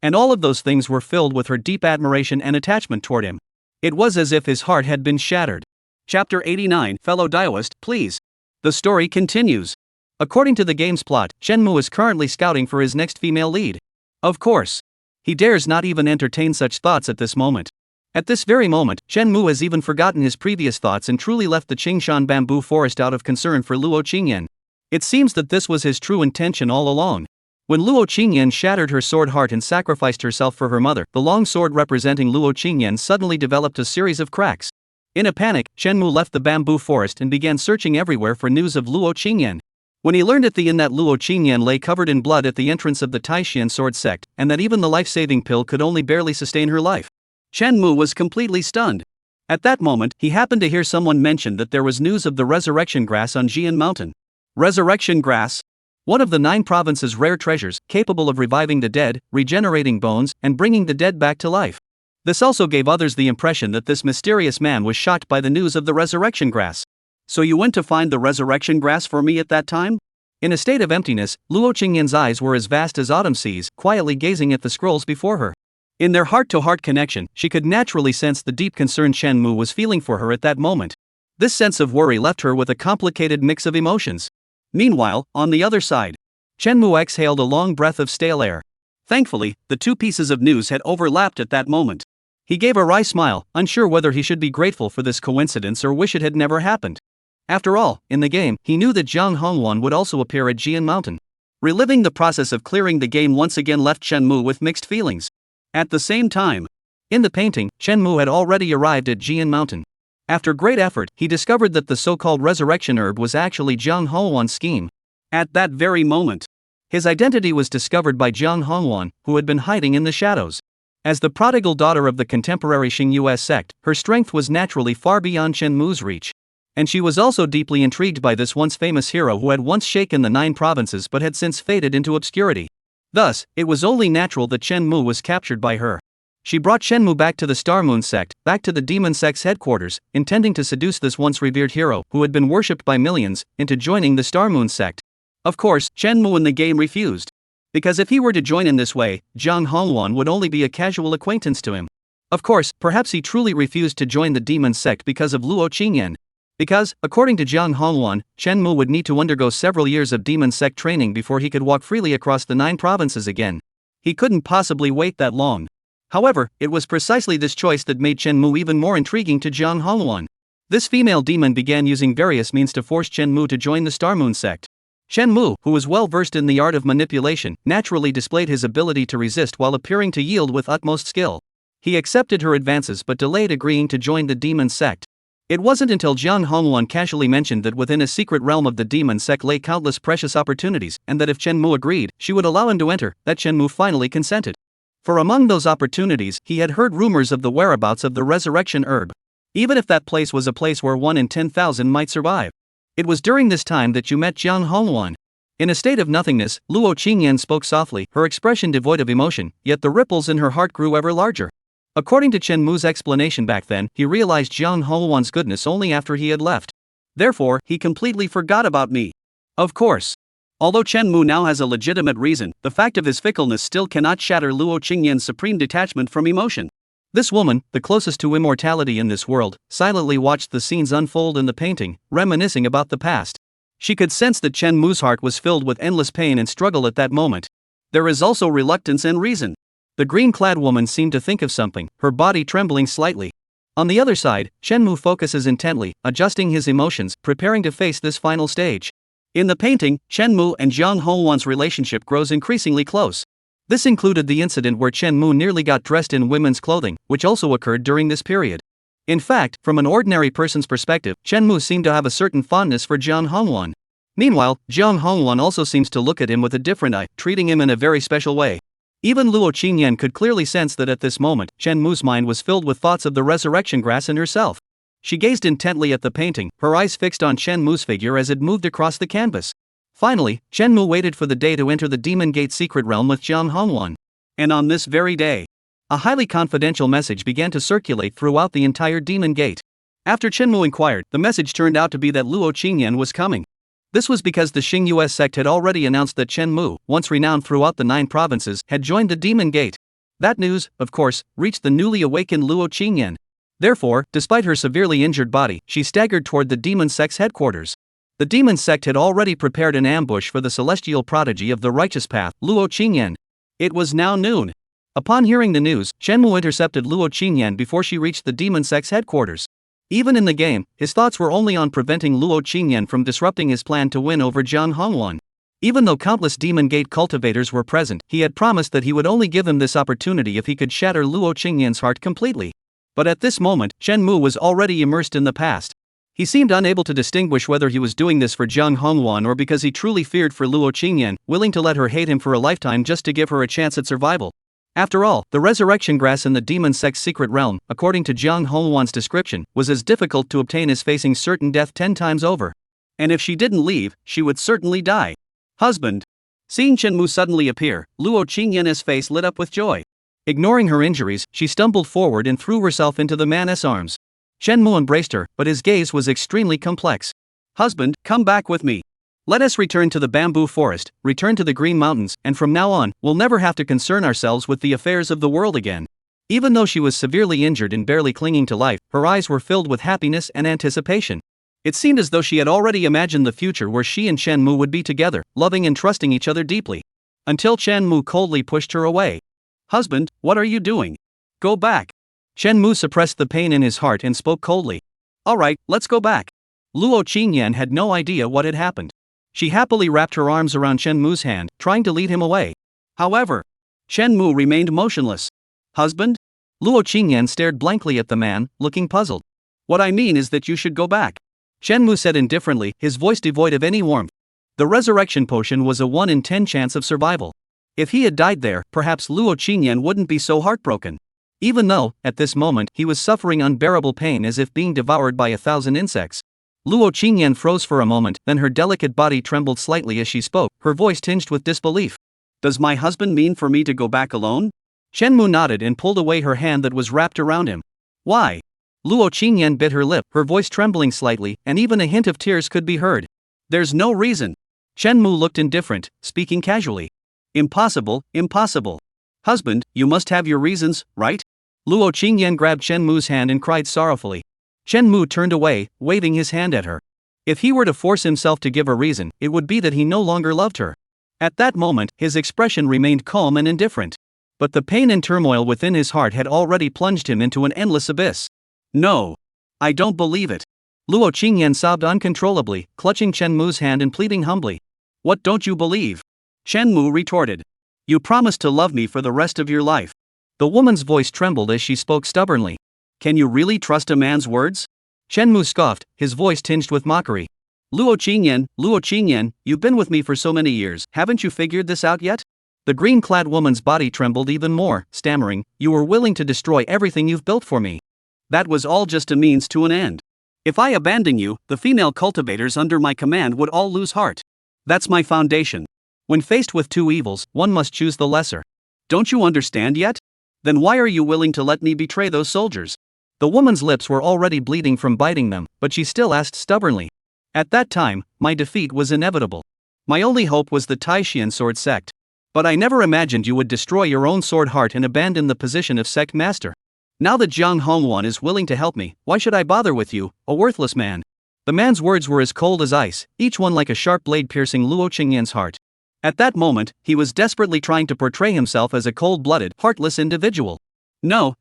And all of those things were filled with her deep admiration and attachment toward him. It was as if his heart had been shattered. Chapter 89, Fellow Daoist, please. The story continues. According to the game's plot, Shenmu is currently scouting for his next female lead. Of course, he dares not even entertain such thoughts at this moment. At this very moment, Shenmu has even forgotten his previous thoughts and truly left the Qingshan bamboo forest out of concern for Luo Qingyan. It seems that this was his true intention all along. When Luo Qingyan shattered her sword heart and sacrificed herself for her mother, the long sword representing Luo Qingyan suddenly developed a series of cracks. In a panic, Shenmu left the bamboo forest and began searching everywhere for news of Luo Qingyan. When he learned at the inn that Luo Qingyan lay covered in blood at the entrance of the Taishan sword sect, and that even the life-saving pill could only barely sustain her life, Shenmu was completely stunned. At that moment, he happened to hear someone mention that there was news of the resurrection grass on Jian Mountain. Resurrection grass? One of the 9 provinces' rare treasures, capable of reviving the dead, regenerating bones, and bringing the dead back to life. This also gave others the impression that this mysterious man was shocked by the news of the resurrection grass. "So you went to find the resurrection grass for me at that time?" In a state of emptiness, Luo Qingyan's eyes were as vast as autumn seas, quietly gazing at the scrolls before her. In their heart-to-heart connection, she could naturally sense the deep concern Shenmu was feeling for her at that moment. This sense of worry left her with a complicated mix of emotions. Meanwhile, on the other side, Shenmu exhaled a long breath of stale air. Thankfully, the two pieces of news had overlapped at that moment. He gave a wry smile, unsure whether he should be grateful for this coincidence or wish it had never happened. After all, in the game, he knew that Zhang Hongwan would also appear at Jian Mountain. Reliving the process of clearing the game once again left Shenmu with mixed feelings. At the same time, in the painting, Shenmu had already arrived at Jian Mountain. After great effort, he discovered that the so-called resurrection herb was actually Zhang Hongwan's scheme. At that very moment, his identity was discovered by Zhang Hongwan, who had been hiding in the shadows. As the prodigal daughter of the contemporary Xingyue sect, her strength was naturally far beyond Shenmu's reach. And she was also deeply intrigued by this once famous hero who had once shaken the 9 provinces but had since faded into obscurity. Thus, it was only natural that Shenmu was captured by her. She brought Shenmue back to the Star Moon sect, back to the Demon Sect's headquarters, intending to seduce this once revered hero, who had been worshipped by millions, into joining the Star Moon sect. Of course, Shenmue in the game refused. Because if he were to join in this way, Jiang Hongluan would only be a casual acquaintance to him. Of course, perhaps he truly refused to join the Demon Sect because of Luo Qingyan. Because, according to Jiang Hongluan, Shenmue would need to undergo several years of Demon Sect training before he could walk freely across the 9 provinces again. He couldn't possibly wait that long. However, it was precisely this choice that made Shenmue even more intriguing to Jiang Hongluan. This female demon began using various means to force Shenmue to join the Star Moon sect. Shenmue, who was well versed in the art of manipulation, naturally displayed his ability to resist while appearing to yield with utmost skill. He accepted her advances but delayed agreeing to join the Demon Sect. It wasn't until Jiang Hongluan casually mentioned that within a secret realm of the Demon Sect lay countless precious opportunities, and that if Shenmue agreed, she would allow him to enter, that Shenmue finally consented. For among those opportunities, he had heard rumors of the whereabouts of the resurrection herb. Even if that place was a place where 1 in 10,000 might survive. It was during this time that you met Jiang Hongluan. In a state of nothingness, Luo Qingyan spoke softly, her expression devoid of emotion, yet the ripples in her heart grew ever larger. According to Shenmue's explanation back then, he realized Jiang Hongluan's goodness only after he had left. Therefore, he completely forgot about me. Of course. Although Shenmue now has a legitimate reason, the fact of his fickleness still cannot shatter Luo Qingyan's supreme detachment from emotion. This woman, the closest to immortality in this world, silently watched the scenes unfold in the painting, reminiscing about the past. She could sense that Shenmue's heart was filled with endless pain and struggle at that moment. There is also reluctance and reason. The green-clad woman seemed to think of something, her body trembling slightly. On the other side, Shenmue focuses intently, adjusting his emotions, preparing to face this final stage. In the painting, Shenmue and Jiang Hongluan's relationship grows increasingly close. This included the incident where Shenmue nearly got dressed in women's clothing, which also occurred during this period. In fact, from an ordinary person's perspective, Shenmue seemed to have a certain fondness for Jiang Hongluan. Meanwhile, Jiang Hongluan also seems to look at him with a different eye, treating him in a very special way. Even Luo Qingyan could clearly sense that at this moment, Shenmue's mind was filled with thoughts of the resurrection grass and herself. She gazed intently at the painting, her eyes fixed on Shenmue's figure as it moved across the canvas. Finally, Shenmue waited for the day to enter the Demon Gate secret realm with Jiang Hongluan. And on this very day, a highly confidential message began to circulate throughout the entire Demon Gate. After Shenmue inquired, the message turned out to be that Luo Qingyan was coming. This was because the Xingyue sect had already announced that Shenmue, once renowned throughout the 9 provinces, had joined the Demon Gate. That news, of course, reached the newly awakened Luo Qingyan. Therefore, despite her severely injured body, she staggered toward the Demon Sect's headquarters. The Demon Sect had already prepared an ambush for the celestial prodigy of the righteous path, Luo Qingyan. It was now noon. Upon hearing the news, Shenmue intercepted Luo Qingyan before she reached the Demon Sect's headquarters. Even in the game, his thoughts were only on preventing Luo Qingyan from disrupting his plan to win over Jiang Hongluan. Even though countless Demon Gate cultivators were present, he had promised that he would only give them this opportunity if he could shatter Luo Qingyan's heart completely. But at this moment, Shenmue was already immersed in the past. He seemed unable to distinguish whether he was doing this for Jiang Hongluan or because he truly feared for Luo Qingyan, willing to let her hate him for a lifetime just to give her a chance at survival. After all, the resurrection grass in the Demon Sect's secret realm, according to Jiang Hongluan's description, was as difficult to obtain as facing certain death 10 times over. And if she didn't leave, she would certainly die. Husband. Seeing Shenmue suddenly appear, Luo Qingyan's face lit up with joy. Ignoring her injuries, she stumbled forward and threw herself into the man's arms. Shenmue embraced her, but his gaze was extremely complex. Husband, come back with me. Let us return to the bamboo forest, return to the Green Mountains, and from now on, we'll never have to concern ourselves with the affairs of the world again. Even though she was severely injured and barely clinging to life, her eyes were filled with happiness and anticipation. It seemed as though she had already imagined the future where she and Shenmue would be together, loving and trusting each other deeply. Until Shenmue coldly pushed her away. Husband, what are you doing? Go back. Shenmue suppressed the pain in his heart and spoke coldly. Alright, let's go back. Luo Qingyan had no idea what had happened. She happily wrapped her arms around Shenmue's hand, trying to lead him away. However, Shenmue remained motionless. Husband? Luo Qingyan stared blankly at the man, looking puzzled. What I mean is that you should go back. Shenmue said indifferently, his voice devoid of any warmth. The resurrection potion was a 1 in 10 chance of survival. If he had died there, perhaps Luo Qingyan wouldn't be so heartbroken. Even though, at this moment, he was suffering unbearable pain as if being devoured by 1,000 insects. Luo Qingyan froze for a moment, then her delicate body trembled slightly as she spoke, her voice tinged with disbelief. Does my husband mean for me to go back alone? Shenmu nodded and pulled away her hand that was wrapped around him. Why? Luo Qingyan bit her lip, her voice trembling slightly, and even a hint of tears could be heard. There's no reason. Shenmu looked indifferent, speaking casually. Impossible, impossible. Husband, you must have your reasons, right? Luo Qingyan grabbed Shenmu's hand and cried sorrowfully. Shenmu turned away, waving his hand at her. If he were to force himself to give a reason, it would be that he no longer loved her. At that moment, his expression remained calm and indifferent. But the pain and turmoil within his heart had already plunged him into an endless abyss. No. I don't believe it. Luo Qingyan sobbed uncontrollably, clutching Shenmu's hand and pleading humbly. What don't you believe? Shenmu retorted. You promised to love me for the rest of your life. The woman's voice trembled as she spoke stubbornly. Can you really trust a man's words? Shenmu scoffed, his voice tinged with mockery. Luo Qingyan, you've been with me for so many years, haven't you figured this out yet? The green-clad woman's body trembled even more, stammering, you were willing to destroy everything you've built for me. That was all just a means to an end. If I abandon you, the female cultivators under my command would all lose heart. That's my foundation. When faced with two evils, one must choose the lesser. Don't you understand yet? Then why are you willing to let me betray those soldiers? The woman's lips were already bleeding from biting them, but she still asked stubbornly. At that time, my defeat was inevitable. My only hope was the Taishian sword sect. But I never imagined you would destroy your own sword heart and abandon the position of sect master. Now that Jiang Hongwan is willing to help me, why should I bother with you, a worthless man? The man's words were as cold as ice, each one like a sharp blade piercing Luo Qingyan's heart. At that moment, he was desperately trying to portray himself as a cold-blooded, heartless individual. No,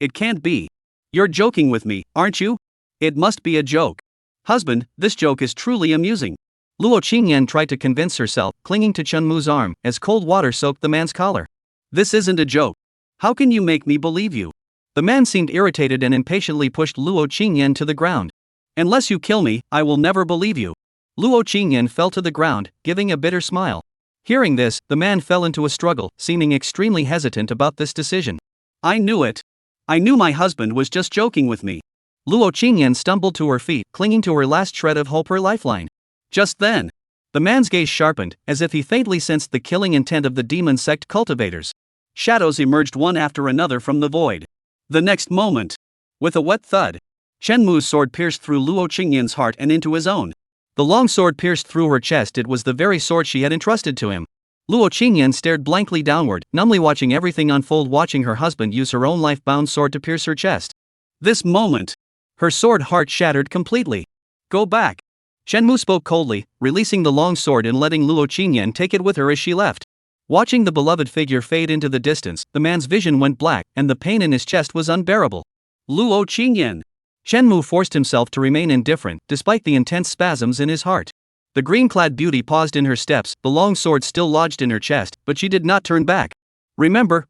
it can't be. You're joking with me, aren't you? It must be a joke. Husband, this joke is truly amusing. Luo Qingyan tried to convince herself, clinging to Shenmu's arm, as cold water soaked the man's collar. This isn't a joke. How can you make me believe you? The man seemed irritated and impatiently pushed Luo Qingyan to the ground. Unless you kill me, I will never believe you. Luo Qingyan fell to the ground, giving a bitter smile. Hearing this, the man fell into a struggle, seeming extremely hesitant about this decision. I knew it. I knew my husband was just joking with me. Luo Qingyan stumbled to her feet, clinging to her last shred of hope, her lifeline. Just then, the man's gaze sharpened, as if he faintly sensed the killing intent of the demon sect cultivators. Shadows emerged one after another from the void. The next moment, with a wet thud, Shenmu's sword pierced through Luo Qingyan's heart and into his own. The long sword pierced through her chest. It was the very sword she had entrusted to him. Luo Qingyan stared blankly downward, numbly watching everything unfold, watching her husband use her own life-bound sword to pierce her chest. This moment, her sword heart shattered completely. Go back. Shenmu spoke coldly, releasing the long sword and letting Luo Qingyan take it with her as she left. Watching the beloved figure fade into the distance, the man's vision went black, and the pain in his chest was unbearable. Luo Qingyan. Shenmu forced himself to remain indifferent, despite the intense spasms in his heart. The green-clad beauty paused in her steps, the long sword still lodged in her chest, but she did not turn back. Remember,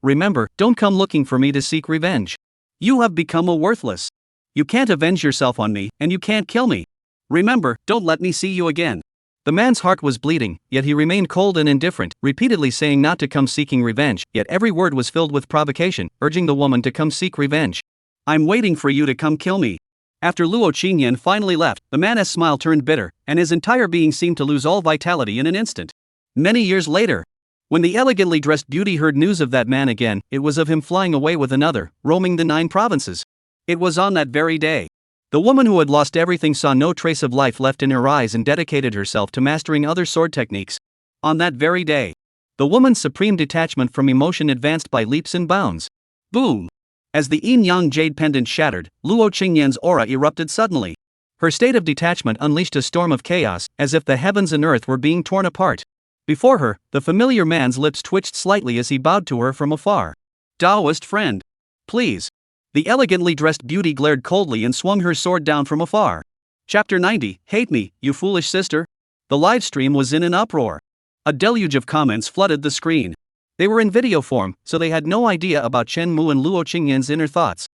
don't come looking for me to seek revenge. You have become a worthless. You can't avenge yourself on me, and you can't kill me. Remember, don't let me see you again. The man's heart was bleeding, yet he remained cold and indifferent, repeatedly saying not to come seeking revenge, yet every word was filled with provocation, urging the woman to come seek revenge. I'm waiting for you to come kill me. After Luo Qingyan finally left, the man's smile turned bitter, and his entire being seemed to lose all vitality in an instant. Many years later, when the elegantly dressed beauty heard news of that man again, it was of him flying away with another, roaming the 9 provinces. It was on that very day. The woman who had lost everything saw no trace of life left in her eyes and dedicated herself to mastering other sword techniques. On that very day, the woman's supreme detachment from emotion advanced by leaps and bounds. Boom! As the yin-yang jade pendant shattered, Luo Qingyan's aura erupted suddenly. Her state of detachment unleashed a storm of chaos, as if the heavens and earth were being torn apart. Before her, the familiar man's lips twitched slightly as he bowed to her from afar. Taoist friend. Please. The elegantly dressed beauty glared coldly and swung her sword down from afar. Chapter 90, Hate Me, You Foolish Sister? The live stream was in an uproar. A deluge of comments flooded the screen. They were in video form, so they had no idea about Shenmu and Luo Qingyan's inner thoughts.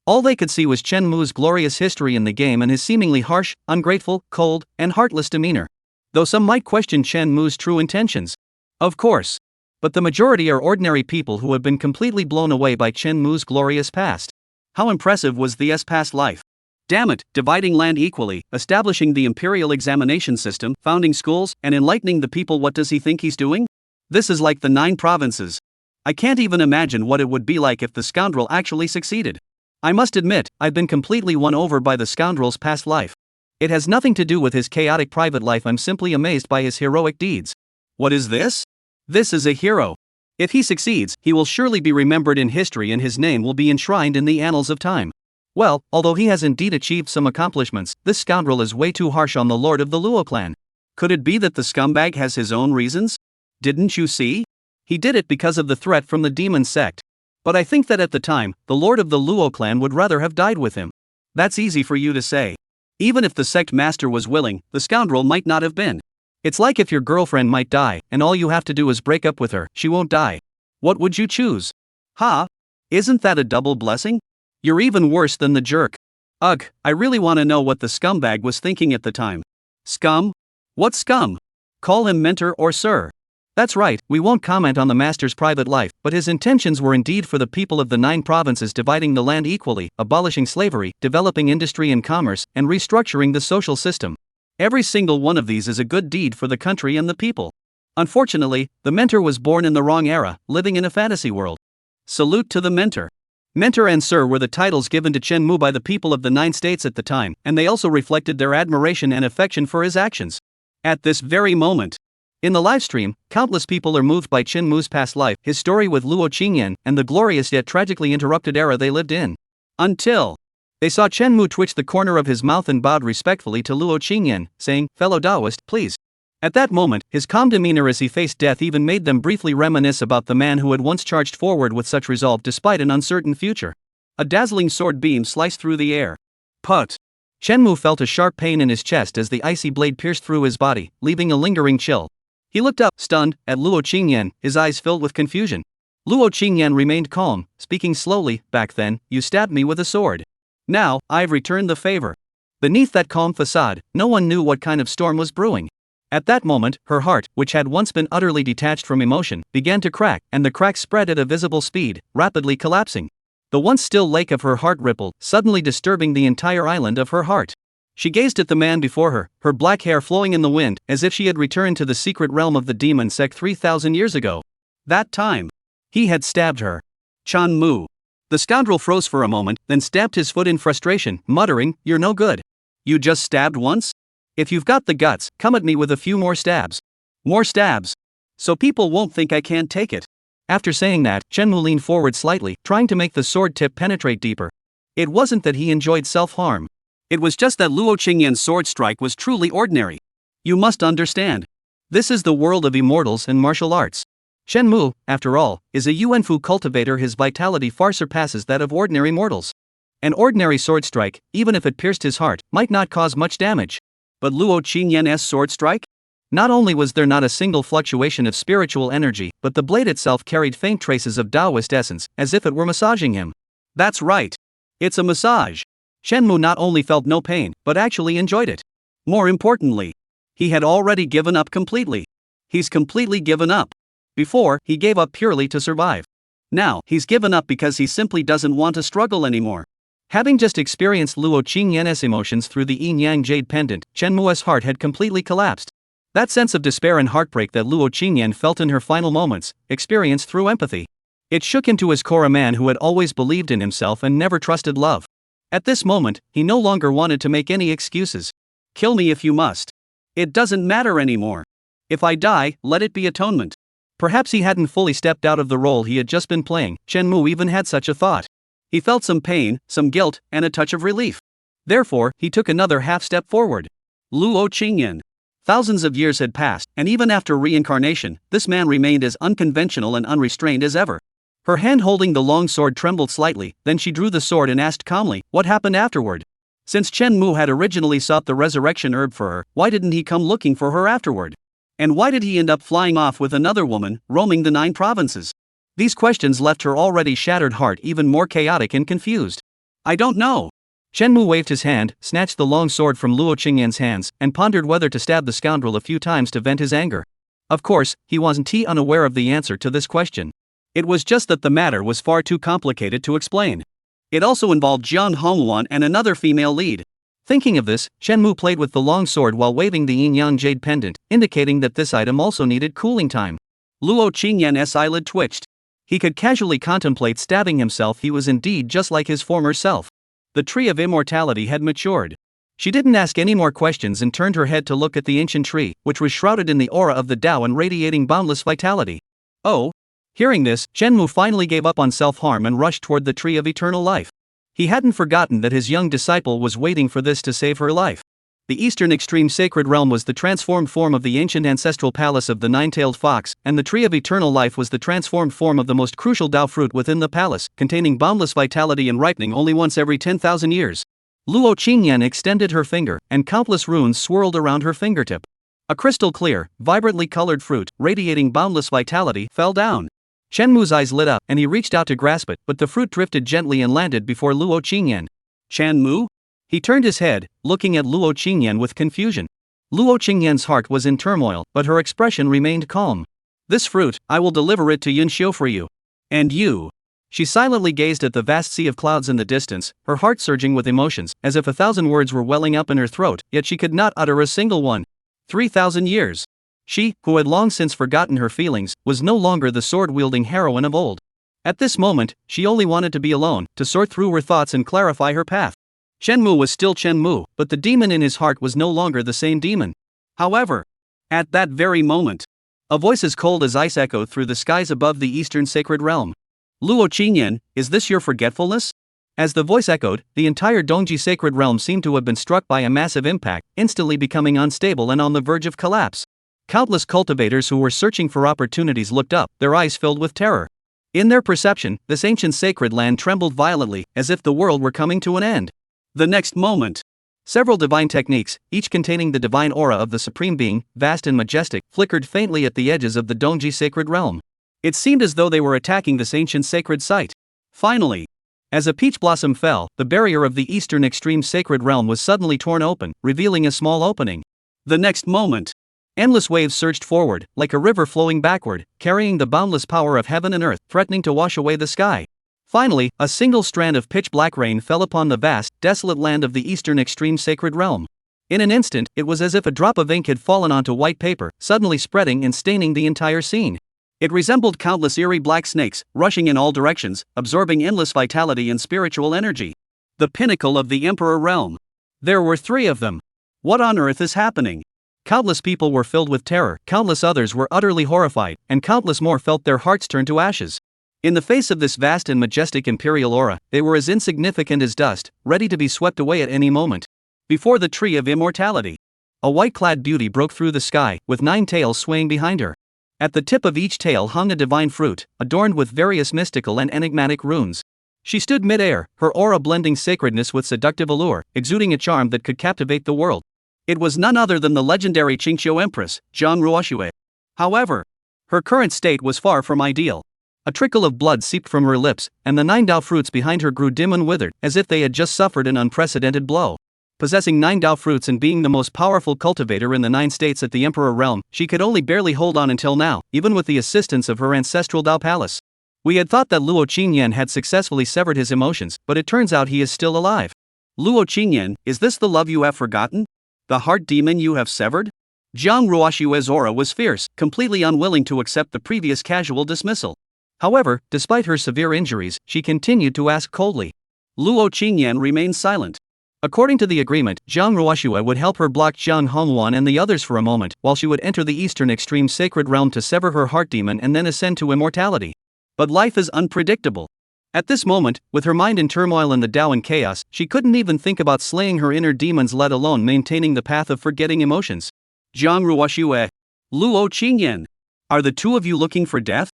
All they could see was Shenmu's glorious history in the game and his seemingly harsh, ungrateful, cold, and heartless demeanor. Though some might question Shenmu's true intentions. Of course. But the majority are ordinary people who have been completely blown away by Shenmu's glorious past. How impressive was his past life? Damn it, dividing land equally, establishing the imperial examination system, founding schools, and enlightening the people. What does he think he's doing? This is like the 9 provinces. I can't even imagine what it would be like if the scoundrel actually succeeded. I must admit, I've been completely won over by the scoundrel's past life. It has nothing to do with his chaotic private life, I'm simply amazed by his heroic deeds. What is this? This is a hero. If he succeeds, he will surely be remembered in history and his name will be enshrined in the annals of time. Well, although he has indeed achieved some accomplishments, this scoundrel is way too harsh on the lord of the Luo clan. Could it be that the scumbag has his own reasons? Didn't you see? He did it because of the threat from the demon sect. But I think that at the time, the lord of the Luo clan would rather have died with him. That's easy for you to say. Even if the sect master was willing, the scoundrel might not have been. It's like if your girlfriend might die, and all you have to do is break up with her, she won't die. What would you choose? Ha? Isn't that a double blessing? You're even worse than the jerk. Ugh, I really want to know what the scumbag was thinking at the time. Scum? What scum? Call him mentor or sir. That's right, we won't comment on the master's private life, but his intentions were indeed for the people of the 9 provinces, dividing the land equally, abolishing slavery, developing industry and commerce, and restructuring the social system. Every single one of these is a good deed for the country and the people. Unfortunately, the mentor was born in the wrong era, living in a fantasy world. Salute to the mentor. Mentor and sir were the titles given to Chen Mu by the people of the 9 states at the time, and they also reflected their admiration and affection for his actions. At this very moment, in the livestream, countless people are moved by Chen Mu's past life, his story with Luo Qingyan, and the glorious yet tragically interrupted era they lived in. Until they saw Chen Mu twitch the corner of his mouth and bowed respectfully to Luo Qingyan, saying, "Fellow Taoist, please." At that moment, his calm demeanor as he faced death even made them briefly reminisce about the man who had once charged forward with such resolve despite an uncertain future. A dazzling sword beam sliced through the air. Put! Chen Mu felt a sharp pain in his chest as the icy blade pierced through his body, leaving a lingering chill. He looked up, stunned, at Luo Qingyan, his eyes filled with confusion. Luo Qingyan remained calm, speaking slowly. "Back then, you stabbed me with a sword. Now, I've returned the favor." Beneath that calm facade, no one knew what kind of storm was brewing. At that moment, her heart, which had once been utterly detached from emotion, began to crack, and the cracks spread at a visible speed, rapidly collapsing. The once still lake of her heart rippled, suddenly disturbing the entire island of her heart. She gazed at the man before her, her black hair flowing in the wind, as if she had returned to the secret realm of the demon sect 3,000 years ago. That time, he had stabbed her. Chen Mu. The scoundrel froze for a moment, then stamped his foot in frustration, muttering, "You're no good. You just stabbed once? If you've got the guts, come at me with a few more stabs. More stabs. So people won't think I can't take it." After saying that, Chen Mu leaned forward slightly, trying to make the sword tip penetrate deeper. It wasn't that he enjoyed self-harm. It was just that Luo Qingyan's sword strike was truly ordinary. You must understand. This is the world of immortals and martial arts. Chen Mu, after all, is a Yuanfu cultivator. His vitality far surpasses that of ordinary mortals. An ordinary sword strike, even if it pierced his heart, might not cause much damage. But Luo Qingyan's sword strike? Not only was there not a single fluctuation of spiritual energy, but the blade itself carried faint traces of Taoist essence, as if it were massaging him. That's right. It's a massage. Chen Mu not only felt no pain, but actually enjoyed it. More importantly, he had already given up completely. He's completely given up. Before, he gave up purely to survive. Now, he's given up because he simply doesn't want to struggle anymore. Having just experienced Luo Qingyan's emotions through the yin-yang jade pendant, Chen Mu's heart had completely collapsed. That sense of despair and heartbreak that Luo Qingyan felt in her final moments, experienced through empathy. It shook him to his core, a man who had always believed in himself and never trusted love. At this moment, he no longer wanted to make any excuses. Kill me if you must. It doesn't matter anymore. If I die, let it be atonement. Perhaps he hadn't fully stepped out of the role he had just been playing. Chen Mu even had such a thought. He felt some pain, some guilt, and a touch of relief. Therefore, he took another half step forward. Luo Qingyan. Thousands of years had passed, and even after reincarnation, this man remained as unconventional and unrestrained as ever. Her hand holding the long sword trembled slightly, then she drew the sword and asked calmly, what happened afterward? Since Chen Mu had originally sought the resurrection herb for her, why didn't he come looking for her afterward? And why did he end up flying off with another woman, roaming the 9 provinces? These questions left her already shattered heart even more chaotic and confused. I don't know. Chen Mu waved his hand, snatched the long sword from Luo Qingyan's hands, and pondered whether to stab the scoundrel a few times to vent his anger. Of course, he wasn't unaware of the answer to this question. It was just that the matter was far too complicated to explain. It also involved Jian Hongluan and another female lead. Thinking of this, Chen Mu played with the long sword while waving the yin-yang jade pendant, indicating that this item also needed cooling time. Luo Qingyan's eyelid twitched. He could casually contemplate stabbing himself. He was indeed just like his former self. The tree of immortality had matured. She didn't ask any more questions and turned her head to look at the ancient tree, which was shrouded in the aura of the Tao and radiating boundless vitality. Oh! Hearing this, Shenmue finally gave up on self-harm and rushed toward the tree of eternal life. He hadn't forgotten that his young disciple was waiting for this to save her life. The Eastern Extreme Sacred Realm was the transformed form of the ancient ancestral palace of the Nine-Tailed Fox, and the Tree of Eternal Life was the transformed form of the most crucial Tao fruit within the palace, containing boundless vitality and ripening only once every 10,000 years. Luo Qingyan extended her finger, and countless runes swirled around her fingertip. A crystal-clear, vibrantly colored fruit, radiating boundless vitality, fell down. Shenmue's eyes lit up, and he reached out to grasp it, but the fruit drifted gently and landed before Luo Qingyan. Shenmue? He turned his head, looking at Luo Qingyan with confusion. Luo Qingyan's heart was in turmoil, but her expression remained calm. This fruit, I will deliver it to Yunxiu for you. And you? She silently gazed at the vast sea of clouds in the distance, her heart surging with emotions, as if 1,000 words were welling up in her throat, yet she could not utter a single one. 3,000 years. She, who had long since forgotten her feelings, was no longer the sword-wielding heroine of old. At this moment, she only wanted to be alone, to sort through her thoughts and clarify her path. Shenmue was still Shenmue, but the demon in his heart was no longer the same demon. However, at that very moment, a voice as cold as ice echoed through the skies above the Eastern Sacred Realm. Luo Qingyan, is this your forgetfulness? As the voice echoed, the entire Dongji Sacred Realm seemed to have been struck by a massive impact, instantly becoming unstable and on the verge of collapse. Countless cultivators who were searching for opportunities looked up, their eyes filled with terror. In their perception, this ancient sacred land trembled violently, as if the world were coming to an end. The next moment, several divine techniques, each containing the divine aura of the Supreme Being, vast and majestic, flickered faintly at the edges of the Dongji Sacred Realm. It seemed as though they were attacking this ancient sacred site. Finally, as a peach blossom fell, the barrier of the Eastern Extreme Sacred Realm was suddenly torn open, revealing a small opening. The next moment, endless waves surged forward, like a river flowing backward, carrying the boundless power of heaven and earth, threatening to wash away the sky. Finally, a single strand of pitch-black rain fell upon the vast, desolate land of the Eastern Extreme Sacred Realm. In an instant, it was as if a drop of ink had fallen onto white paper, suddenly spreading and staining the entire scene. It resembled countless eerie black snakes, rushing in all directions, absorbing endless vitality and spiritual energy. The pinnacle of the Emperor Realm. There were 3 of them. What on earth is happening? Countless people were filled with terror, countless others were utterly horrified, and countless more felt their hearts turn to ashes. In the face of this vast and majestic imperial aura, they were as insignificant as dust, ready to be swept away at any moment. Before the Tree of Immortality, a white-clad beauty broke through the sky, with 9 tails swaying behind her. At the tip of each tail hung a divine fruit, adorned with various mystical and enigmatic runes. She stood mid-air, her aura blending sacredness with seductive allure, exuding a charm that could captivate the world. It was none other than the legendary Qingqiu Empress, Zhang Ruoxue. However, her current state was far from ideal. A trickle of blood seeped from her lips, and the 9 Dao fruits behind her grew dim and withered, as if they had just suffered an unprecedented blow. Possessing 9 Dao fruits and being the most powerful cultivator in the 9 states at the Emperor Realm, she could only barely hold on until now, even with the assistance of her ancestral Dao Palace. We had thought that Luo Qingyan had successfully severed his emotions, but it turns out he is still alive. Luo Qingyan, is this the love you have forgotten? The heart demon you have severed? Zhang Ruoxue's aura was fierce, completely unwilling to accept the previous casual dismissal. However, despite her severe injuries, she continued to ask coldly. Luo Qingyan remained silent. According to the agreement, Zhang Ruoxue would help her block Zhang Hongwan and the others for a moment, while she would enter the Eastern Extreme Sacred Realm to sever her heart demon and then ascend to immortality. But life is unpredictable. At this moment, with her mind in turmoil and the Tao in chaos, she couldn't even think about slaying her inner demons, let alone maintaining the path of forgetting emotions. Zhang Ruoxue. Luo Qingyan. Are the 2 of you looking for death?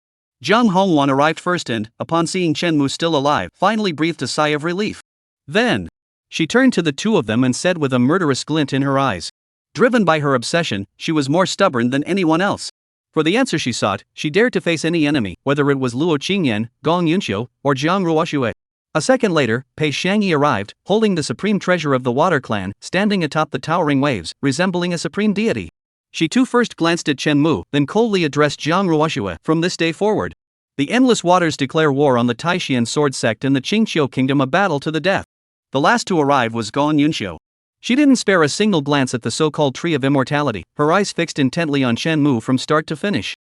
Zhang Hongwan arrived first and, upon seeing Shenmue still alive, finally breathed a sigh of relief. Then, she turned to the 2 of them and said with a murderous glint in her eyes. Driven by her obsession, she was more stubborn than anyone else. For the answer she sought, she dared to face any enemy, whether it was Luo Qingyan, Gong Yunxiu, or Zhang Ruoxue. A second later, Pei Shangyi arrived, holding the supreme treasure of the Water Clan, standing atop the towering waves, resembling a supreme deity. She too first glanced at Shenmue, then coldly addressed Zhang Ruoxue. From this day forward, the Endless Waters declare war on the Taishian Sword Sect and the Qingqiu Kingdom, a battle to the death. The last to arrive was Gong Yunxiu. She didn't spare a single glance at the so-called Tree of Immortality, her eyes fixed intently on Shenmue from start to finish.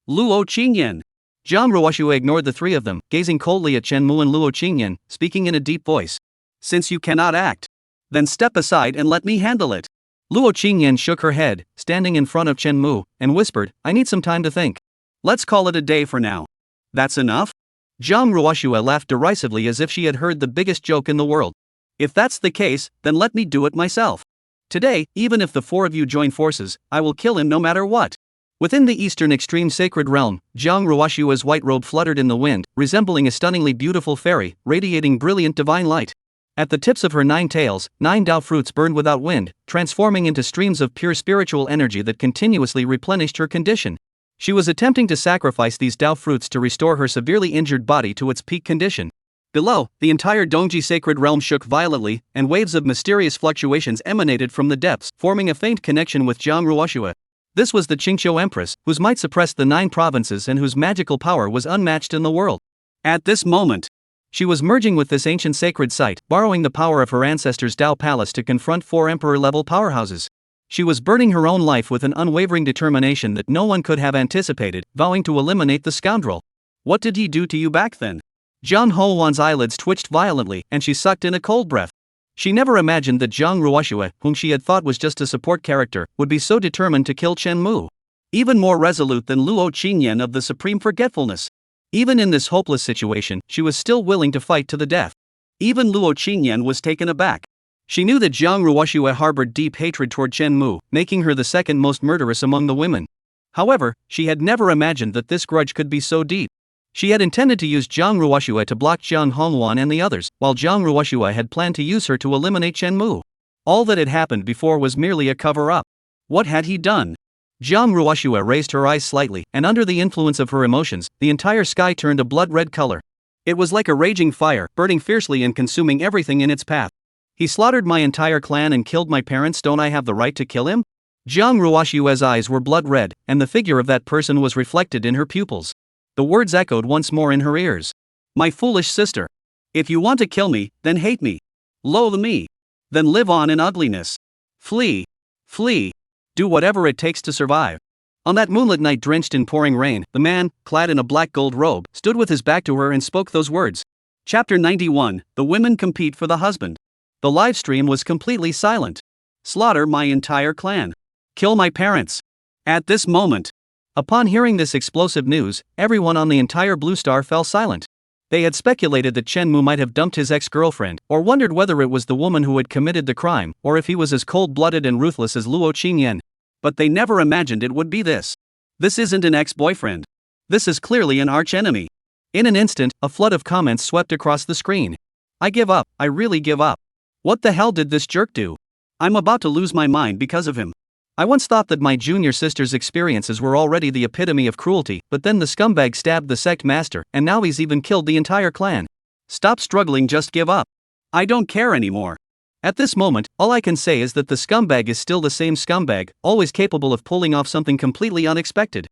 Luo Qingyan. Jiang Ruoxue ignored the three of them, gazing coldly at Chen Mu and Luo Qingyan, speaking in a deep voice. Since you cannot act, then step aside and let me handle it. Luo Qingyan shook her head, standing in front of Chen Mu, and whispered, I need some time to think. Let's call it a day for now. That's enough? Jiang Ruoxue laughed derisively as if she had heard the biggest joke in the world. If that's the case, then let me do it myself. Today, even if the four of you join forces, I will kill him no matter what. Within the eastern extreme sacred realm, Jiang Ruoxue's white robe fluttered in the wind, resembling a stunningly beautiful fairy, radiating brilliant divine light. At the tips of her 9 tails, 9 Dao fruits burned without wind, transforming into streams of pure spiritual energy that continuously replenished her condition. She was attempting to sacrifice these Dao fruits to restore her severely injured body to its peak condition. Below, the entire Dongji sacred realm shook violently, and waves of mysterious fluctuations emanated from the depths, forming a faint connection with Jiang Ruoxue. This was the Qingqiu Empress, whose might suppressed the 9 provinces and whose magical power was unmatched in the world. At this moment, she was merging with this ancient sacred site, borrowing the power of her ancestors' Dao Palace to confront 4 emperor-level powerhouses. She was burning her own life with an unwavering determination that no one could have anticipated, vowing to eliminate the scoundrel. What did he do to you back then? Jiang Houwan's eyelids twitched violently, and she sucked in a cold breath. She never imagined that Jiang Ruoxue, whom she had thought was just a support character, would be so determined to kill Chen Mu. Even more resolute than Luo Qingyan of the Supreme Forgetfulness. Even in this hopeless situation, she was still willing to fight to the death. Even Luo Qingyan was taken aback. She knew that Jiang Ruoxue harbored deep hatred toward Chen Mu, making her the second most murderous among the women. However, she had never imagined that this grudge could be so deep. She had intended to use Jiang Ruoxue to block Jiang Hongwan and the others, while Jiang Ruoxue had planned to use her to eliminate Chen Mu. All that had happened before was merely a cover-up. What had he done? Jiang Ruoxue raised her eyes slightly, and under the influence of her emotions, the entire sky turned a blood-red color. It was like a raging fire, burning fiercely and consuming everything in its path. He slaughtered my entire clan and killed my parents. Don't I have the right to kill him? Jiang Ruoxue's eyes were blood-red, and the figure of that person was reflected in her pupils. The words echoed once more in her ears. My foolish sister. If you want to kill me, then hate me. Loathe me. Then live on in ugliness. Flee. Flee. Do whatever it takes to survive. On that moonlit night drenched in pouring rain, the man, clad in a black gold robe, stood with his back to her and spoke those words. Chapter 91, The Women Compete for the Husband. The live stream was completely silent. Slaughter my entire clan. Kill my parents. At this moment. Upon hearing this explosive news, everyone on the entire Blue Star fell silent. They had speculated that Chen Mu might have dumped his ex-girlfriend, or wondered whether it was the woman who had committed the crime, or if he was as cold-blooded and ruthless as Luo Qingyan. But they never imagined it would be this. This isn't an ex-boyfriend. This is clearly an arch-enemy. In an instant, a flood of comments swept across the screen. I give up, I really give up. What the hell did this jerk do? I'm about to lose my mind because of him. I once thought that my junior sister's experiences were already the epitome of cruelty, but then the scumbag stabbed the sect master, and now he's even killed the entire clan. Stop struggling, just give up. I don't care anymore. At this moment, all I can say is that the scumbag is still the same scumbag, always capable of pulling off something completely unexpected.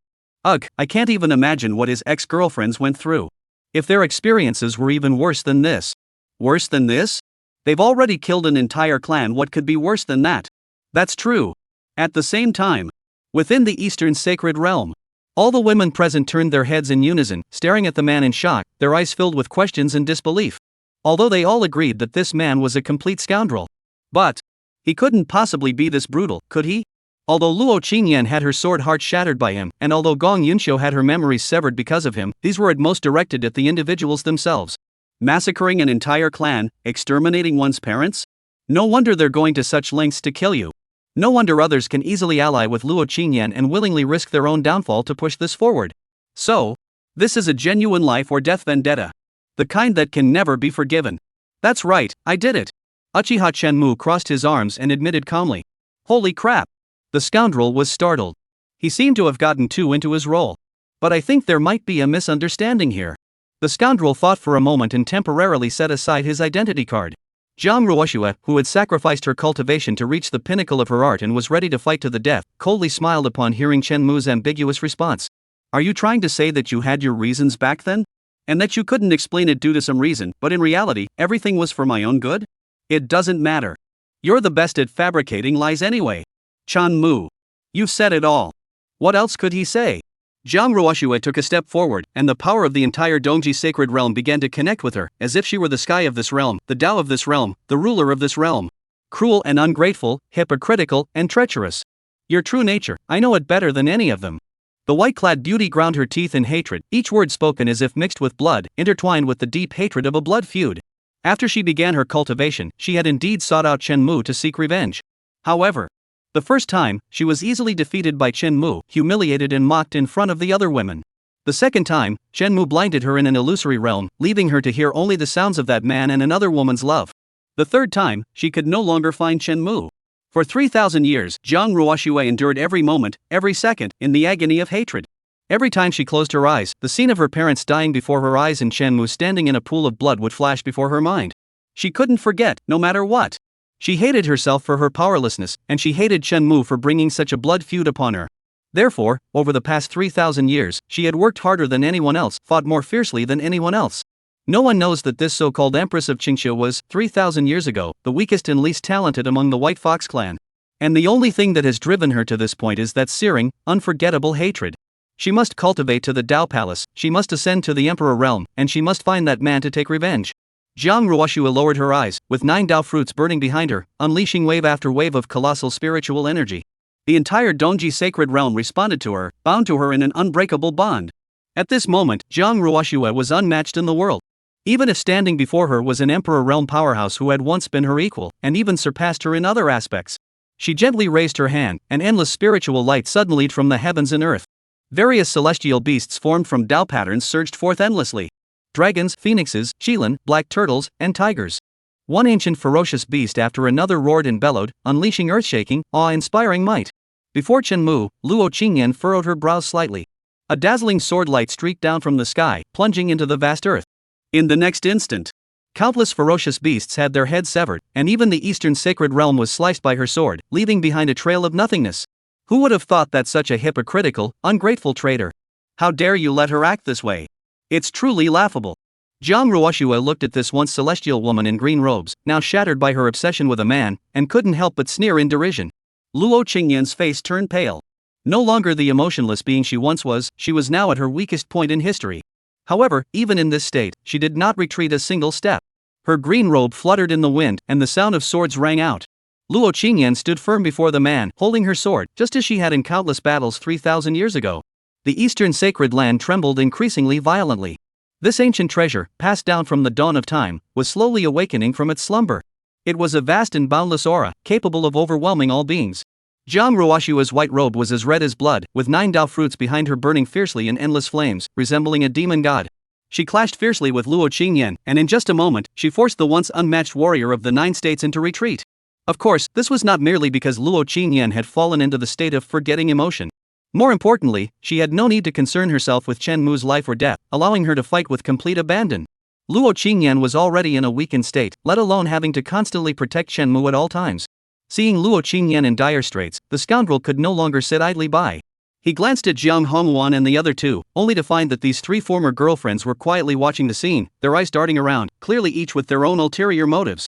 Ugh, I can't even imagine what his ex-girlfriends went through. If their experiences were even worse than this. Worse than this? They've already killed an entire clan, what could be worse than that? That's true. At the same time, within the Eastern Sacred Realm, all the women present turned their heads in unison, staring at the man in shock, their eyes filled with questions and disbelief. Although they all agreed that this man was a complete scoundrel. But he couldn't possibly be this brutal, could he? Although Luo Qingyan had her sword heart shattered by him, and although Gong Yunxiu had her memories severed because of him, these were at most directed at the individuals themselves. Massacring an entire clan, exterminating one's parents? No wonder they're going to such lengths to kill you. No wonder others can easily ally with Luo Qingyan and willingly risk their own downfall to push this forward. So, this is a genuine life or death vendetta. The kind that can never be forgiven. That's right, I did it. Uchiha Chen Mu crossed his arms and admitted calmly. Holy crap. The scoundrel was startled. He seemed to have gotten too into his role. But I think there might be a misunderstanding here. The scoundrel thought for a moment and temporarily set aside his identity card. Jiang Ruoxue, who had sacrificed her cultivation to reach the pinnacle of her art and was ready to fight to the death, coldly smiled upon hearing Chen Mu's ambiguous response. Are you trying to say that you had your reasons back then? And that you couldn't explain it due to some reason, but in reality, everything was for my own good? It doesn't matter. You're the best at fabricating lies anyway. Chen Mu. You've said it all. What else could he say? Jiang Ruoxue took a step forward, and the power of the entire Dongji sacred realm began to connect with her, as if she were the sky of this realm, the Tao of this realm, the ruler of this realm. Cruel and ungrateful, hypocritical and treacherous. Your true nature, I know it better than any of them. The white-clad beauty ground her teeth in hatred, each word spoken as if mixed with blood, intertwined with the deep hatred of a blood feud. After she began her cultivation, she had indeed sought out Chen Mu to seek revenge. However, the first time, she was easily defeated by Chen Mu, humiliated and mocked in front of the other women. The second time, Chen Mu blinded her in an illusory realm, leaving her to hear only the sounds of that man and another woman's love. The third time, she could no longer find Chen Mu. For 3,000 years, Jiang Ruoxue endured every moment, every second, in the agony of hatred. Every time she closed her eyes, the scene of her parents dying before her eyes and Chen Mu standing in a pool of blood would flash before her mind. She couldn't forget, no matter what. She hated herself for her powerlessness, and she hated Chen Mu for bringing such a blood feud upon her. Therefore, over the past 3,000 years, she had worked harder than anyone else, fought more fiercely than anyone else. No one knows that this so-called Empress of Qingxia was, 3,000 years ago, the weakest and least talented among the White Fox clan. And the only thing that has driven her to this point is that searing, unforgettable hatred. She must cultivate to the Tao Palace, she must ascend to the Emperor realm, and she must find that man to take revenge. Jiang Ruoxue lowered her eyes, with 9 Tao fruits burning behind her, unleashing wave after wave of colossal spiritual energy. The entire Dongji sacred realm responded to her, bound to her in an unbreakable bond. At this moment, Jiang Ruoxue was unmatched in the world. Even if standing before her was an Emperor realm powerhouse who had once been her equal, and even surpassed her in other aspects. She gently raised her hand, and endless spiritual light suddenly from the heavens and earth. Various celestial beasts formed from Tao patterns surged forth endlessly. Dragons, phoenixes, qilin, black turtles, and tigers. One ancient ferocious beast after another roared and bellowed, unleashing earth-shaking, awe-inspiring might. Before Chen Mu, Luo Qingyan furrowed her brows slightly. A dazzling sword light streaked down from the sky, plunging into the vast earth. In the next instant, countless ferocious beasts had their heads severed, and even the eastern sacred realm was sliced by her sword, leaving behind a trail of nothingness. Who would have thought that such a hypocritical, ungrateful traitor? How dare you let her act this way? It's truly laughable. Jiang Ruoxue looked at this once celestial woman in green robes, now shattered by her obsession with a man, and couldn't help but sneer in derision. Luo Qingyan's face turned pale. No longer the emotionless being she once was, she was now at her weakest point in history. However, even in this state, she did not retreat a single step. Her green robe fluttered in the wind, and the sound of swords rang out. Luo Qingyan stood firm before the man, holding her sword, just as she had in countless battles 3,000 years ago. The eastern sacred land trembled increasingly violently. This ancient treasure, passed down from the dawn of time, was slowly awakening from its slumber. It was a vast and boundless aura, capable of overwhelming all beings. Jiang Ruoxue's white robe was as red as blood, with 9 Tao fruits behind her burning fiercely in endless flames, resembling a demon god. She clashed fiercely with Luo Qingyan, and in just a moment, she forced the once unmatched warrior of the 9 states into retreat. Of course, this was not merely because Luo Qingyan had fallen into the state of forgetting emotion. More importantly, she had no need to concern herself with Chen Mu's life or death, allowing her to fight with complete abandon. Luo Qingyan was already in a weakened state, let alone having to constantly protect Chen Mu at all times. Seeing Luo Qingyan in dire straits, the scoundrel could no longer sit idly by. He glanced at Jiang Hongwan and the other two, only to find that these 3 former girlfriends were quietly watching the scene, their eyes darting around, clearly each with their own ulterior motives.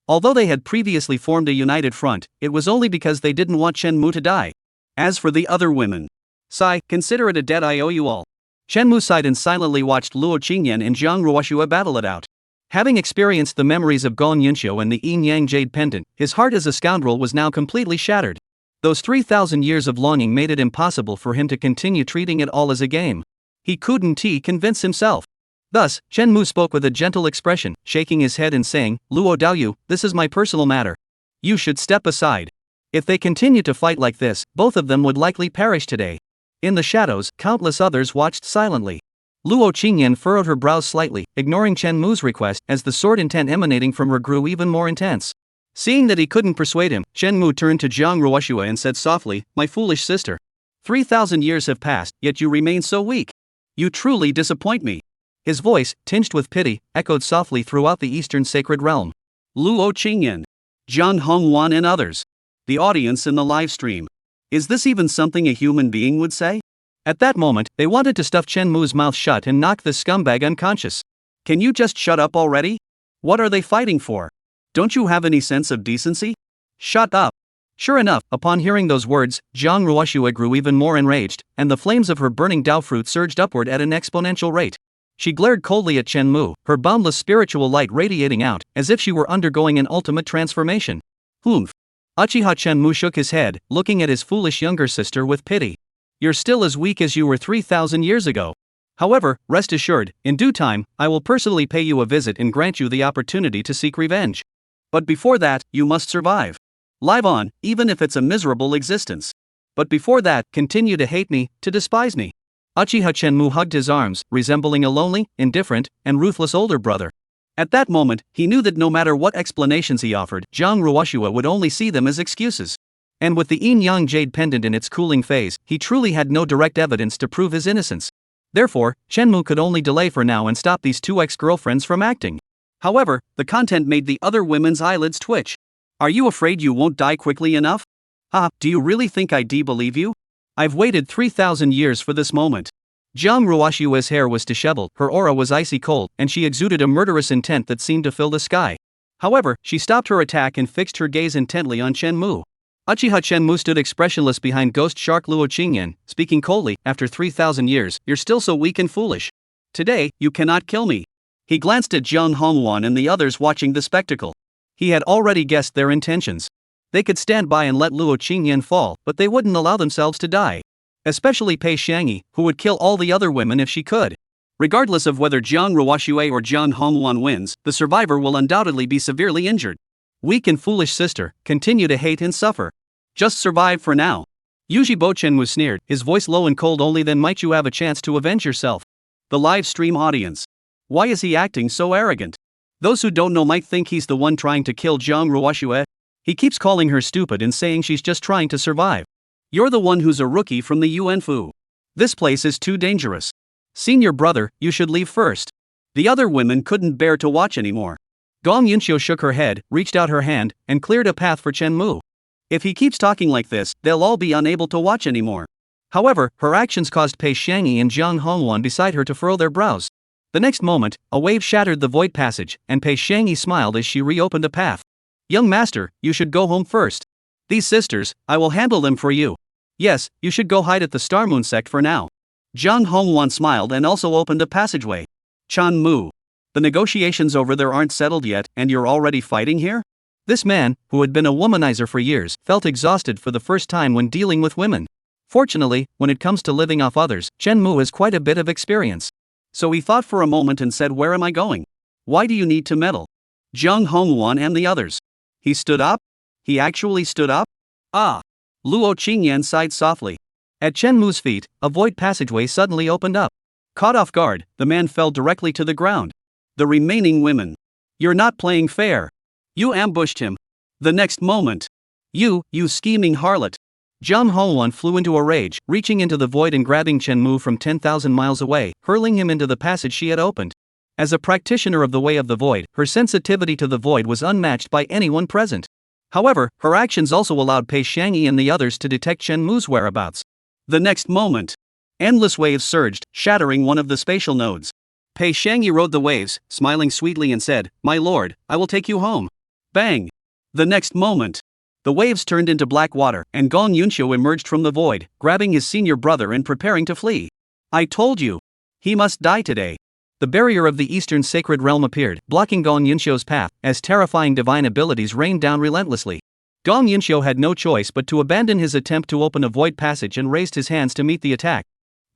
Although they had previously formed a united front, it was only because they didn't want Chen Mu to die. As for the other women, sigh, consider it a debt I owe you all. Chen Mu sighed and silently watched Luo Qingyan and Jiang Ruoxue battle it out. Having experienced the memories of Gong Yunxiu and the Yin Yang Jade Pendant, his heart as a scoundrel was now completely shattered. Those 3,000 years of longing made it impossible for him to continue treating it all as a game. He couldn't convince himself. Thus, Chen Mu spoke with a gentle expression, shaking his head and saying, Luo Daoyu, this is my personal matter. You should step aside. If they continue to fight like this, both of them would likely perish today. In the shadows, countless others watched silently. Luo Qingyan furrowed her brows slightly, ignoring Chen Mu's request, as the sword intent emanating from her grew even more intense. Seeing that he couldn't persuade him, Chen Mu turned to Jiang Ruoxue and said softly, My foolish sister. 3,000 years have passed, yet you remain so weak. You truly disappoint me. His voice, tinged with pity, echoed softly throughout the eastern sacred realm. Luo Qingyan, Jiang Hongwan and others. The audience in the live stream. Is this even something a human being would say? At that moment, they wanted to stuff Chen Mu's mouth shut and knock the scumbag unconscious. Can you just shut up already? What are they fighting for? Don't you have any sense of decency? Shut up. Sure enough, upon hearing those words, Jiang Ruoshua grew even more enraged, and the flames of her burning Dao fruit surged upward at an exponential rate. She glared coldly at Chen Mu, her boundless spiritual light radiating out, as if she were undergoing an ultimate transformation. Humph. Uchiha Chen Mu shook his head, looking at his foolish younger sister with pity. You're still as weak as you were 3,000 years ago. However, rest assured, in due time, I will personally pay you a visit and grant you the opportunity to seek revenge. But before that, you must survive. Live on, even if it's a miserable existence. But before that, continue to hate me, to despise me. Uchiha Chenmu hugged his arms, resembling a lonely, indifferent, and ruthless older brother. At that moment, he knew that no matter what explanations he offered, Jiang Ruoshua would only see them as excuses. And with the yin-yang jade pendant in its cooling phase, he truly had no direct evidence to prove his innocence. Therefore, Chenmu could only delay for now and stop these two ex-girlfriends from acting. However, the content made the other women's eyelids twitch. Are you afraid you won't die quickly enough? Do you really think I believe you? I've waited 3,000 years for this moment. Jiang Ruoshua's hair was disheveled, her aura was icy cold, and she exuded a murderous intent that seemed to fill the sky. However, she stopped her attack and fixed her gaze intently on Chen Mu. Uchiha Chen Mu stood expressionless behind ghost shark Luo Qingyan, speaking coldly. After 3,000 years, you're still so weak and foolish. Today, you cannot kill me. He glanced at Jiang Hongwan and the others watching the spectacle. He had already guessed their intentions. They could stand by and let Luo Qingyan fall, but they wouldn't allow themselves to die. Especially Pei Xiangyi, who would kill all the other women if she could. Regardless of whether Jiang Ruoshua or Jiang Hongwan wins, the survivor will undoubtedly be severely injured. Weak and foolish sister, continue to hate and suffer. Just survive for now. Yuji Bochen was sneered, his voice low and cold. Only then might you have a chance to avenge yourself. The live stream audience. Why is he acting so arrogant? Those who don't know might think he's the one trying to kill Jiang Ruoshua. He keeps calling her stupid and saying she's just trying to survive. You're the one who's a rookie from the Yuanfu. This place is too dangerous. Senior brother, you should leave first. The other women couldn't bear to watch anymore. Gong Yunxiu shook her head, reached out her hand, and cleared a path for Chen Mu. If he keeps talking like this, they'll all be unable to watch anymore. However, her actions caused Pei Xiangyi and Jiang Hongwan beside her to furrow their brows. The next moment, a wave shattered the void passage, and Pei Xiangyi smiled as she reopened a path. Young master, you should go home first. These sisters, I will handle them for you. Yes, you should go hide at the Starmoon sect for now. Jiang Hongwan smiled and also opened a passageway. Chan Mu. The negotiations over there aren't settled yet, and you're already fighting here? This man, who had been a womanizer for years, felt exhausted for the first time when dealing with women. Fortunately, when it comes to living off others, Chen Mu has quite a bit of experience. So he thought for a moment and said, where am I going? Why do you need to meddle? Jiang Hongwan and the others. He stood up? He actually stood up? Ah! Luo Qingyan sighed softly. At Chen Mu's feet, a void passageway suddenly opened up. Caught off guard, the man fell directly to the ground. The remaining women. You're not playing fair. You ambushed him. The next moment. You scheming harlot. Jiang Hongwan flew into a rage, reaching into the void and grabbing Chen Mu from 10,000 miles away, hurling him into the passage she had opened. As a practitioner of the way of the void, her sensitivity to the void was unmatched by anyone present. However, her actions also allowed Pei Xiangyi and the others to detect Chen Mu's whereabouts. The next moment. Endless waves surged, shattering one of the spatial nodes. Pei Xiangyi rode the waves, smiling sweetly and said, my lord, I will take you home. Bang! The next moment. The waves turned into black water, and Gong Yunxiu emerged from the void, grabbing his senior brother and preparing to flee. I told you. He must die today. The barrier of the Eastern Sacred Realm appeared, blocking Gong Yunxiu's path, as terrifying divine abilities rained down relentlessly. Gong Yunxiu had no choice but to abandon his attempt to open a void passage and raised his hands to meet the attack.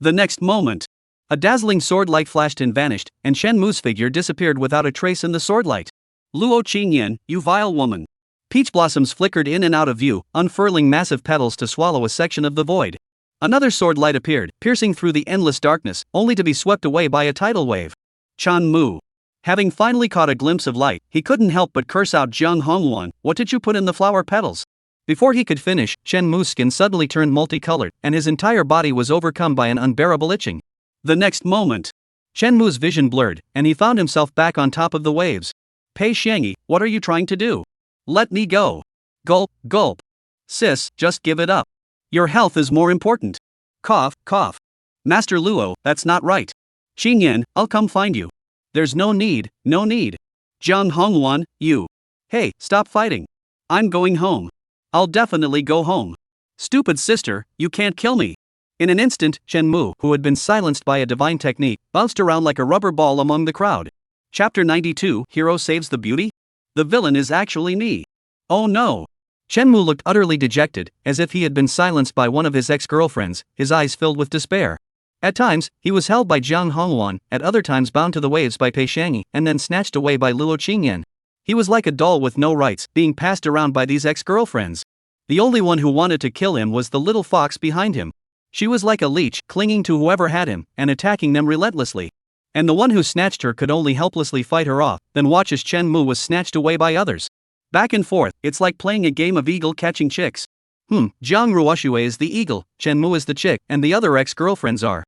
The next moment. A dazzling sword light flashed and vanished, and Chen Mu's figure disappeared without a trace in the sword light. Luo Qingyan, you vile woman. Peach blossoms flickered in and out of view, unfurling massive petals to swallow a section of the void. Another sword light appeared, piercing through the endless darkness, only to be swept away by a tidal wave. Chan Mu. Having finally caught a glimpse of light, he couldn't help but curse out Jiang Hongwan, what did you put in the flower petals? Before he could finish, Chen Mu's skin suddenly turned multicolored, and his entire body was overcome by an unbearable itching. The next moment. Chen Mu's vision blurred, and he found himself back on top of the waves. Pei Xiangyi, what are you trying to do? Let me go. Gulp, gulp. Sis, just give it up. Your health is more important. Cough, cough. Master Luo, that's not right. Qingyan, I'll come find you. There's no need, no need. Jiang Hongwan, you. Hey, stop fighting. I'm going home. I'll definitely go home. Stupid sister, you can't kill me. In an instant, Chen Mu, who had been silenced by a divine technique, bounced around like a rubber ball among the crowd. Chapter 92, Hero Saves the Beauty? The villain is actually me. Oh no. Chen Mu looked utterly dejected, as if he had been silenced by one of his ex-girlfriends, his eyes filled with despair. At times, he was held by Jiang Hongwan, at other times bound to the waves by Pei Shanyi, and then snatched away by Luo Qingyan. He was like a doll with no rights, being passed around by these ex-girlfriends. The only one who wanted to kill him was the little fox behind him. She was like a leech, clinging to whoever had him, and attacking them relentlessly. And the one who snatched her could only helplessly fight her off, then watch as Chen Mu was snatched away by others. Back and forth, it's like playing a game of eagle catching chicks. Jiang Ruoxue is the eagle, Chen Mu is the chick, and the other ex-girlfriends are.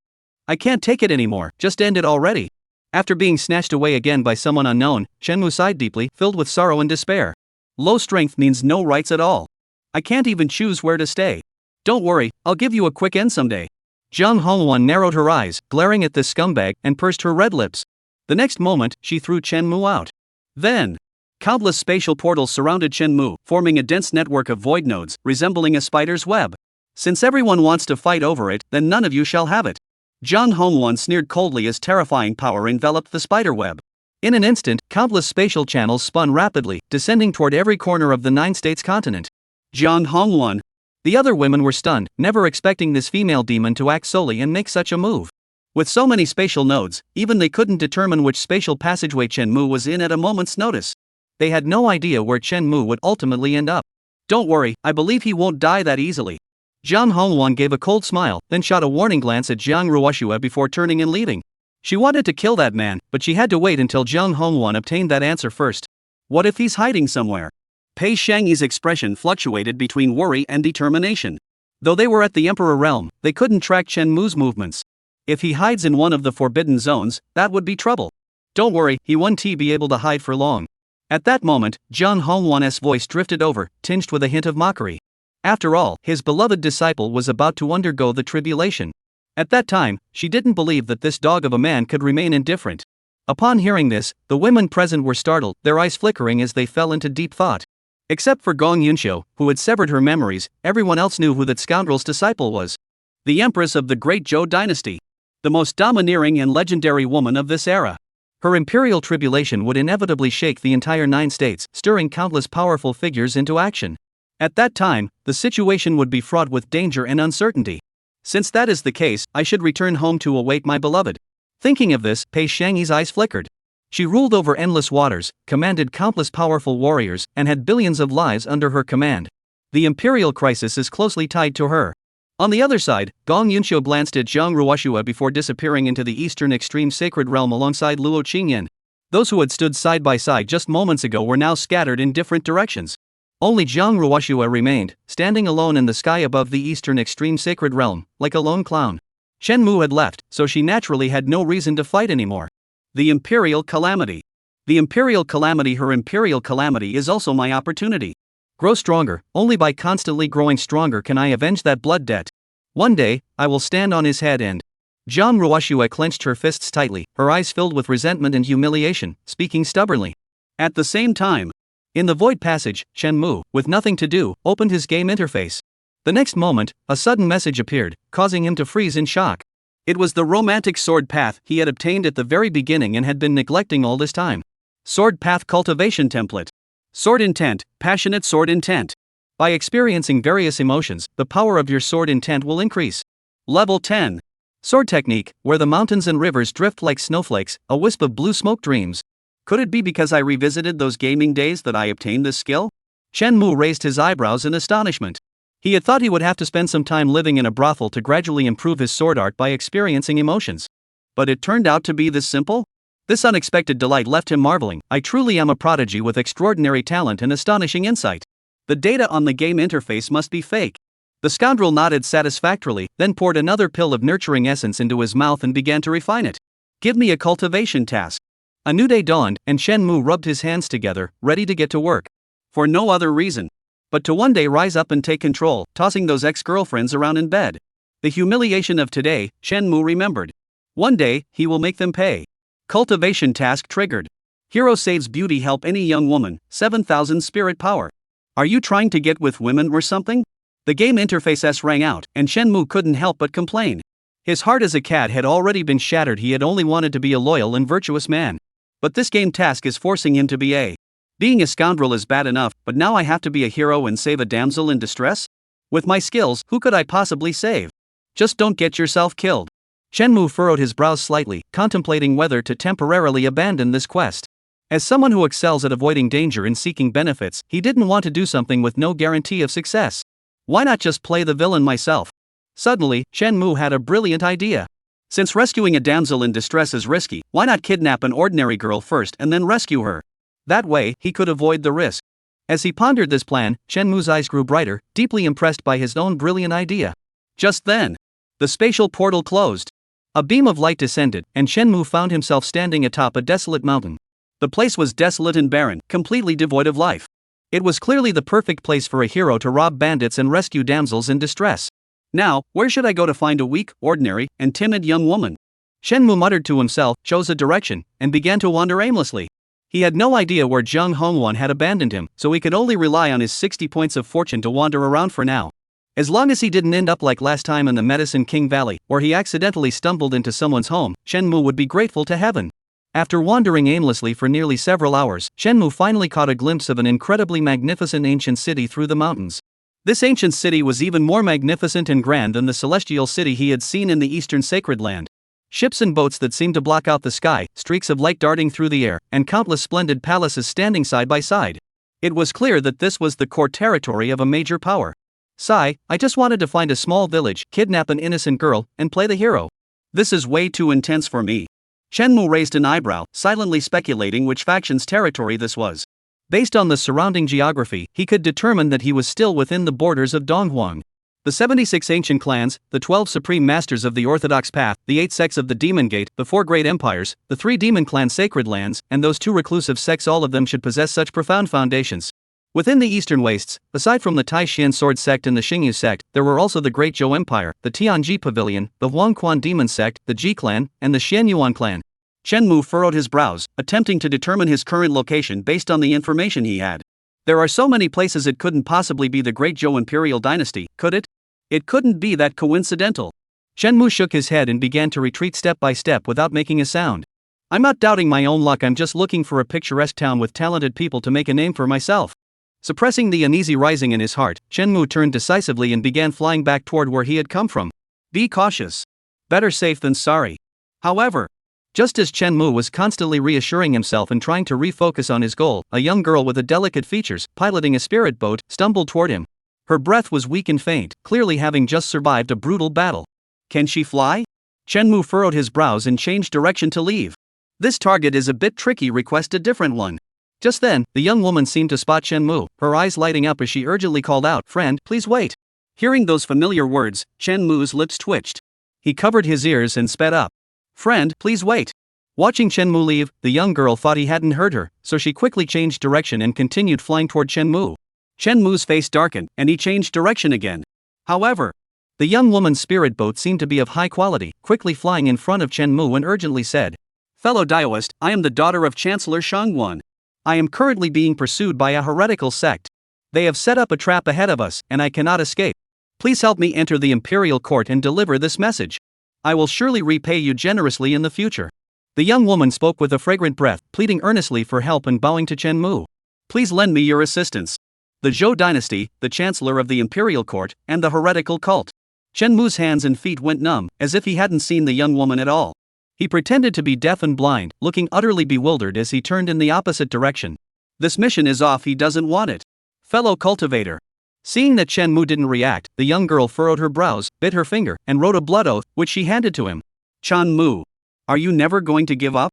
I can't take it anymore, just end it already. After being snatched away again by someone unknown, Chen Mu sighed deeply, filled with sorrow and despair. Low strength means no rights at all. I can't even choose where to stay. Don't worry, I'll give you a quick end someday. Jiang Hongwan narrowed her eyes, glaring at this scumbag, and pursed her red lips. The next moment, she threw Chen Mu out. Then, countless spatial portals surrounded Chen Mu, forming a dense network of void nodes, resembling a spider's web. Since everyone wants to fight over it, then none of you shall have it. Jiang Hongwan sneered coldly as terrifying power enveloped the spider web. In an instant, countless spatial channels spun rapidly, descending toward every corner of the 9-states continent. Jiang Hongwan. The other women were stunned, never expecting this female demon to act solely and make such a move. With so many spatial nodes, even they couldn't determine which spatial passageway Chen Mu was in at a moment's notice. They had no idea where Chen Mu would ultimately end up. Don't worry, I believe he won't die that easily. Jiang Hongwan gave a cold smile, then shot a warning glance at Jiang Ruoxue before turning and leaving. She wanted to kill that man, but she had to wait until Jiang Hongwan obtained that answer first. What if he's hiding somewhere? Pei Shanyi's expression fluctuated between worry and determination. Though they were at the Emperor realm, they couldn't track Chen Mu's movements. If he hides in one of the forbidden zones, that would be trouble. Don't worry, he won't be able to hide for long. At that moment, Jiang Hongwan's voice drifted over, tinged with a hint of mockery. After all, his beloved disciple was about to undergo the tribulation. At that time, she didn't believe that this dog of a man could remain indifferent. Upon hearing this, the women present were startled, their eyes flickering as they fell into deep thought. Except for Gong Yunxiu, who had severed her memories, everyone else knew who that scoundrel's disciple was. The empress of the great Zhou dynasty. The most domineering and legendary woman of this era. Her imperial tribulation would inevitably shake the entire 9 states, stirring countless powerful figures into action. At that time, the situation would be fraught with danger and uncertainty. Since that is the case, I should return home to await my beloved. Thinking of this, Pei Shanyi's eyes flickered. She ruled over endless waters, commanded countless powerful warriors, and had billions of lives under her command. The imperial crisis is closely tied to her. On the other side, Gong Yunxiu glanced at Jiang Ruoxue before disappearing into the eastern extreme sacred realm alongside Luo Qingyan. Those who had stood side by side just moments ago were now scattered in different directions. Only Jiang Ruoxue remained, standing alone in the sky above the eastern extreme sacred realm, like a lone clown. Chen Mu had left, so she naturally had no reason to fight anymore. The Imperial Calamity. The Imperial Calamity. Her Imperial Calamity is also my opportunity. Grow stronger, only by constantly growing stronger can I avenge that blood debt. One day, I will stand on his head and... Jiang Ruoxue clenched her fists tightly, her eyes filled with resentment and humiliation, speaking stubbornly. At the same time, in the void passage, Chen Mu, with nothing to do, opened his game interface. The next moment, a sudden message appeared, causing him to freeze in shock. It was the romantic sword path he had obtained at the very beginning and had been neglecting all this time. Sword path cultivation template. Sword intent, passionate sword intent. By experiencing various emotions, the power of your sword intent will increase. Level 10. Sword technique, where the mountains and rivers drift like snowflakes, a wisp of blue smoke dreams. Could it be because I revisited those gaming days that I obtained this skill? Chen Mu raised his eyebrows in astonishment. He had thought he would have to spend some time living in a brothel to gradually improve his sword art by experiencing emotions. But it turned out to be this simple? This unexpected delight left him marveling. I truly am a prodigy with extraordinary talent and astonishing insight. The data on the game interface must be fake. The scoundrel nodded satisfactorily, then poured another pill of nurturing essence into his mouth and began to refine it. Give me a cultivation task. A new day dawned, and Chen Mu rubbed his hands together, ready to get to work. For no other reason but to one day rise up and take control, tossing those ex-girlfriends around in bed. The humiliation of today, Chen Mu remembered. One day, he will make them pay. Cultivation task triggered. Hero saves beauty. Help any young woman, 7,000 spirit power. Are you trying to get with women or something? The game interface S rang out, and Shenmue couldn't help but complain. His heart as a cat had already been shattered. He had only wanted to be a loyal and virtuous man. But this game task is forcing him to be a. Being a scoundrel is bad enough, but now I have to be a hero and save a damsel in distress? With my skills, who could I possibly save? Just don't get yourself killed. Shenmue furrowed his brows slightly, contemplating whether to temporarily abandon this quest. As someone who excels at avoiding danger and seeking benefits, he didn't want to do something with no guarantee of success. Why not just play the villain myself? Suddenly, Shenmue had a brilliant idea. Since rescuing a damsel in distress is risky, why not kidnap an ordinary girl first and then rescue her? That way, he could avoid the risk. As he pondered this plan, Shenmue's eyes grew brighter, deeply impressed by his own brilliant idea. Just then, the spatial portal closed. A beam of light descended, and Shenmue found himself standing atop a desolate mountain. The place was desolate and barren, completely devoid of life. It was clearly the perfect place for a hero to rob bandits and rescue damsels in distress. Now, where should I go to find a weak, ordinary, and timid young woman? Shenmue muttered to himself, chose a direction, and began to wander aimlessly. He had no idea where Jung Hongwon had abandoned him, so he could only rely on his 60 points of fortune to wander around for now. As long as he didn't end up like last time in the Medicine King Valley, or he accidentally stumbled into someone's home, Shenmue would be grateful to heaven. After wandering aimlessly for nearly several hours, Shenmue finally caught a glimpse of an incredibly magnificent ancient city through the mountains. This ancient city was even more magnificent and grand than the celestial city he had seen in the eastern sacred land. Ships and boats that seemed to block out the sky, streaks of light darting through the air, and countless splendid palaces standing side by side. It was clear that this was the core territory of a major power. Sigh, I just wanted to find a small village, kidnap an innocent girl, and play the hero. This is way too intense for me. Shenmue raised an eyebrow, silently speculating which faction's territory this was. Based on the surrounding geography, he could determine that he was still within the borders of Donghuang. The 76 ancient clans, the 12 supreme masters of the orthodox path, the 8 sects of the Demon Gate, the 4 great empires, the 3 demon clan sacred lands, and those 2 reclusive sects, all of them should possess such profound foundations. Within the eastern wastes, aside from the Tai Xian sword sect and the Xingyu sect, there were also the Great Zhou Empire, the Tianji Pavilion, the Huangquan demon sect, the Ji clan, and the Xianyuan clan. Shenmue furrowed his brows, attempting to determine his current location based on the information he had. There are so many places it couldn't possibly be the Great Zhou Imperial Dynasty, could it? It couldn't be that coincidental. Shenmue shook his head and began to retreat step by step without making a sound. I'm not doubting my own luck, I'm just looking for a picturesque town with talented people to make a name for myself. Suppressing the uneasy rising in his heart, Shenmue turned decisively and began flying back toward where he had come from. Be cautious. Better safe than sorry. However, just as Shenmue was constantly reassuring himself and trying to refocus on his goal, a young girl with delicate features, piloting a spirit boat, stumbled toward him. Her breath was weak and faint, clearly having just survived a brutal battle. Can she fly? Shenmue furrowed his brows and changed direction to leave. This target is a bit tricky, request a different one. Just then, the young woman seemed to spot Shenmue, her eyes lighting up as she urgently called out, "Friend, please wait." Hearing those familiar words, Shenmue's lips twitched. He covered his ears and sped up. "Friend, please wait." Watching Shenmue leave, the young girl thought he hadn't heard her, so she quickly changed direction and continued flying toward Shenmue. Shenmue's face darkened, and he changed direction again. However, the young woman's spirit boat seemed to be of high quality, quickly flying in front of Shenmue and urgently said, "Fellow Daoist, I am the daughter of Chancellor Shangguan. I am currently being pursued by a heretical sect. They have set up a trap ahead of us, and I cannot escape. Please help me enter the imperial court and deliver this message. I will surely repay you generously in the future." The young woman spoke with a fragrant breath, pleading earnestly for help and bowing to Shenmue. "Please lend me your assistance. The Zhou dynasty, the chancellor of the imperial court, and the heretical cult." Shenmue's hands and feet went numb, as if he hadn't seen the young woman at all. He pretended to be deaf and blind, looking utterly bewildered as he turned in the opposite direction. This mission is off, he doesn't want it. Fellow cultivator. Seeing that Shenmue didn't react, the young girl furrowed her brows, bit her finger, and wrote a blood oath, which she handed to him. "Shenmue, are you never going to give up?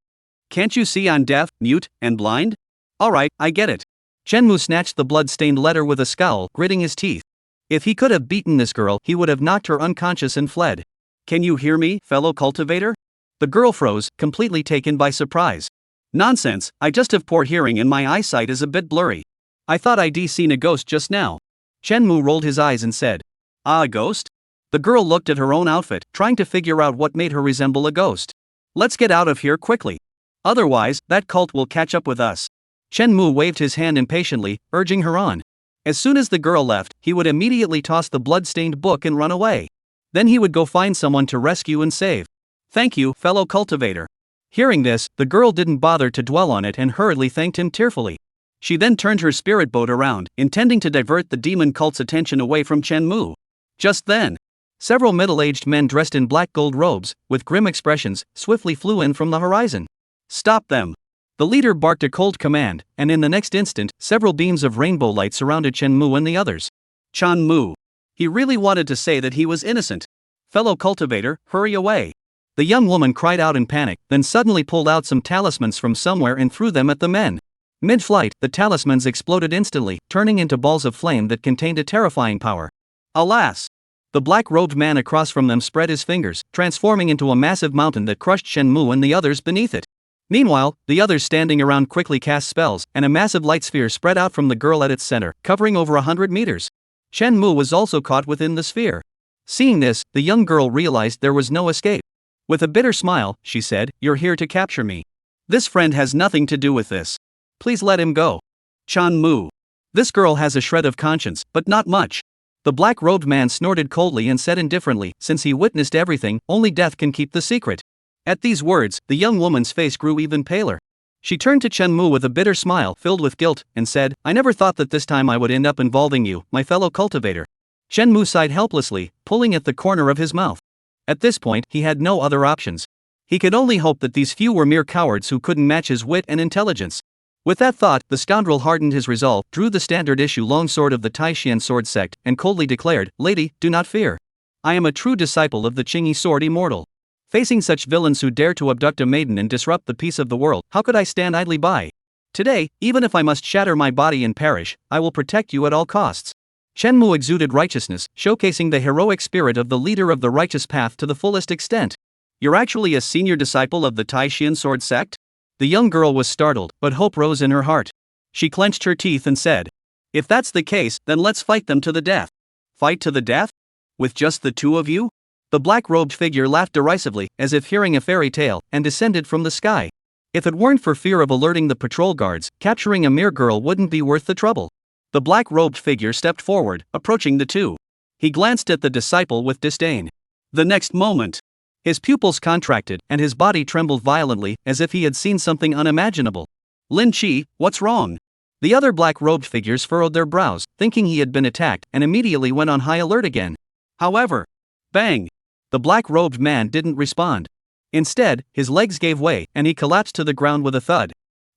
Can't you see I'm deaf, mute, and blind? Alright, I get it." Shenmue snatched the blood-stained letter with a scowl, gritting his teeth. If he could have beaten this girl, he would have knocked her unconscious and fled. "Can you hear me, fellow cultivator?" The girl froze, completely taken by surprise. "Nonsense, I just have poor hearing and my eyesight is a bit blurry. I thought I'd seen a ghost just now." Shenmue rolled his eyes and said, "Ah, a ghost?" The girl looked at her own outfit, trying to figure out what made her resemble a ghost. "Let's get out of here quickly. Otherwise, that cult will catch up with us." Shenmue waved his hand impatiently, urging her on. As soon as the girl left, he would immediately toss the blood-stained book and run away. Then he would go find someone to rescue and save. Thank you, fellow cultivator. Hearing this, the girl didn't bother to dwell on it and hurriedly thanked him tearfully. She then turned her spirit boat around, intending to divert the demon cult's attention away from Shenmue. Just then, several middle-aged men dressed in black gold robes, with grim expressions, swiftly flew in from the horizon. Stop them! The leader barked a cold command, and in the next instant, several beams of rainbow light surrounded Shenmue and the others. Shenmue. He really wanted to say that he was innocent. Fellow cultivator, hurry away. The young woman cried out in panic, then suddenly pulled out some talismans from somewhere and threw them at the men. Mid-flight, the talismans exploded instantly, turning into balls of flame that contained a terrifying power. Alas! The black-robed man across from them spread his fingers, transforming into a massive mountain that crushed Shenmue and the others beneath it. Meanwhile, the others standing around quickly cast spells, and a massive light sphere spread out from the girl at its center, covering over 100 meters. Shenmue was also caught within the sphere. Seeing this, the young girl realized there was no escape. With a bitter smile, she said, "You're here to capture me. This friend has nothing to do with this. Please let him go." Shenmue. This girl has a shred of conscience, but not much. The black-robed man snorted coldly and said indifferently, "Since he witnessed everything, only death can keep the secret." At these words, the young woman's face grew even paler. She turned to Shenmue with a bitter smile filled with guilt, and said, "I never thought that this time I would end up involving you, my fellow cultivator." Shenmue sighed helplessly, pulling at the corner of his mouth. At this point, he had no other options. He could only hope that these few were mere cowards who couldn't match his wit and intelligence. With that thought, the scoundrel hardened his resolve, drew the standard-issue longsword of the Taishan sword sect, and coldly declared, "Lady, do not fear. I am a true disciple of the Qingyi sword immortal. Facing such villains who dare to abduct a maiden and disrupt the peace of the world, how could I stand idly by? Today, even if I must shatter my body and perish, I will protect you at all costs." Shenmue exuded righteousness, showcasing the heroic spirit of the leader of the righteous path to the fullest extent. "You're actually a senior disciple of the Taishan sword sect?" The young girl was startled, but hope rose in her heart. She clenched her teeth and said, "If that's the case, then let's fight them to the death." "Fight to the death? With just the two of you?" The black-robed figure laughed derisively, as if hearing a fairy tale, and descended from the sky. If it weren't for fear of alerting the patrol guards, capturing a mere girl wouldn't be worth the trouble. The black-robed figure stepped forward, approaching the two. He glanced at the disciple with disdain. The next moment, his pupils contracted, and his body trembled violently, as if he had seen something unimaginable. "Lin Chi, what's wrong?" The other black-robed figures furrowed their brows, thinking he had been attacked, and immediately went on high alert again. However, bang! The black-robed man didn't respond. Instead, his legs gave way, and he collapsed to the ground with a thud.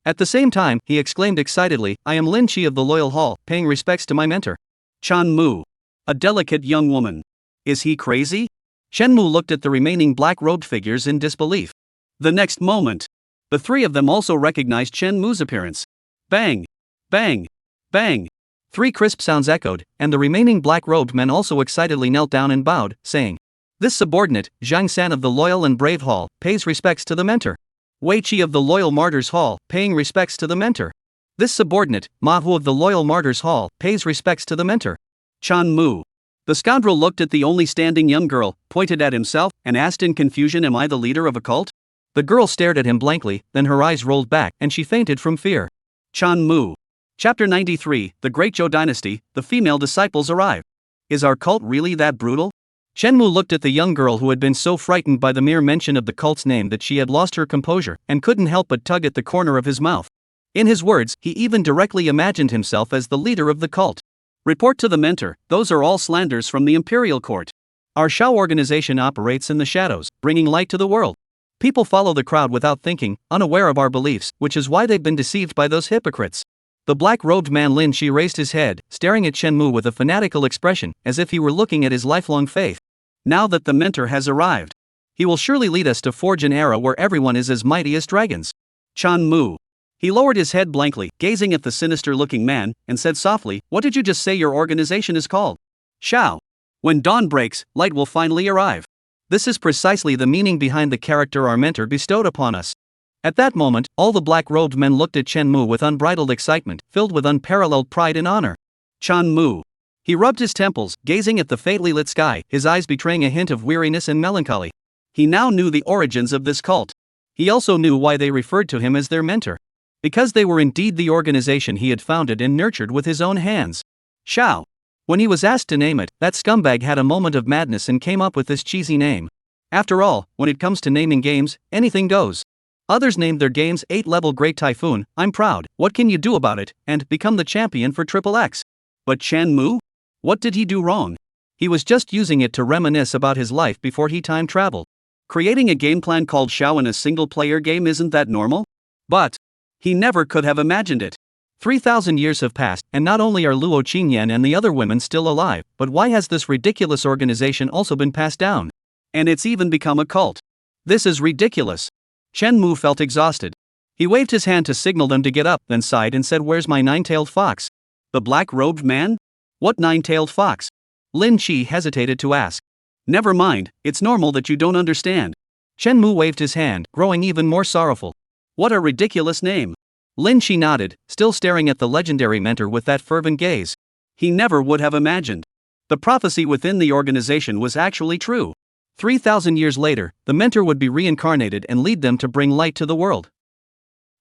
At the same time, he exclaimed excitedly, "I am Lin Chi of the Loyal Hall, paying respects to my mentor." Shenmue. A delicate young woman. Is he crazy? Shenmue looked at the remaining black-robed figures in disbelief. The next moment, the three of them also recognized Shenmue's appearance. Bang! Bang! Bang! Three crisp sounds echoed, and the remaining black-robed men also excitedly knelt down and bowed, saying, "This subordinate, Zhang San of the Loyal and Brave Hall, pays respects to the mentor. Wei Qi of the Loyal Martyrs Hall, paying respects to the mentor. This subordinate, Manhwa of the Loyal Martyrs Hall, pays respects to the mentor." Shenmue. The scoundrel looked at the only standing young girl, pointed at himself, and asked in confusion, "Am I the leader of a cult?" The girl stared at him blankly, then her eyes rolled back, and she fainted from fear. Shenmue. Chapter 93, The Great Zhou Dynasty, the female disciples arrive. Is our cult really that brutal? Shenmue looked at the young girl who had been so frightened by the mere mention of the cult's name that she had lost her composure, and couldn't help but tug at the corner of his mouth. In his words, he even directly imagined himself as the leader of the cult. "Report to the mentor, those are all slanders from the imperial court. Our Shao organization operates in the shadows, bringing light to the world. People follow the crowd without thinking, unaware of our beliefs, which is why they've been deceived by those hypocrites." The black-robed man Lin Chi raised his head, staring at Shenmue with a fanatical expression, as if he were looking at his lifelong faith. Now that the mentor has arrived, he will surely lead us to forge an era where everyone is as mighty as dragons. Shenmue. He lowered his head blankly, gazing at the sinister-looking man, and said softly, "What did you just say your organization is called?" "Shao. When dawn breaks, light will finally arrive." This is precisely the meaning behind the character our mentor bestowed upon us. At that moment, all the black-robed men looked at Shenmue with unbridled excitement, filled with unparalleled pride and honor. Shenmue. He rubbed his temples, gazing at the faintly lit sky, his eyes betraying a hint of weariness and melancholy. He now knew the origins of this cult. He also knew why they referred to him as their mentor. Because they were indeed the organization he had founded and nurtured with his own hands. Xiao. When he was asked to name it, that scumbag had a moment of madness and came up with this cheesy name. After all, when it comes to naming games, anything goes. Others named their games 8-level Great Typhoon, I'm proud, what can you do about it, and become the champion for Triple X. But Chen Mu? What did he do wrong? He was just using it to reminisce about his life before he time traveled. Creating a game plan called Xiao in a single-player game, isn't that normal? But he never could have imagined it. 3,000 years have passed, and not only are Luo Qingyan and the other women still alive, but why has this ridiculous organization also been passed down? And it's even become a cult. This is ridiculous. Chen Mu felt exhausted. He waved his hand to signal them to get up, then sighed and said, "Where's my nine-tailed fox?" The black-robed man? What nine-tailed fox? Lin Qi hesitated to ask. Never mind, it's normal that you don't understand. Chen Mu waved his hand, growing even more sorrowful. What a ridiculous name. Lin Qi nodded, still staring at the legendary mentor with that fervent gaze. He never would have imagined. The prophecy within the organization was actually true. 3,000 years later, the mentor would be reincarnated and lead them to bring light to the world,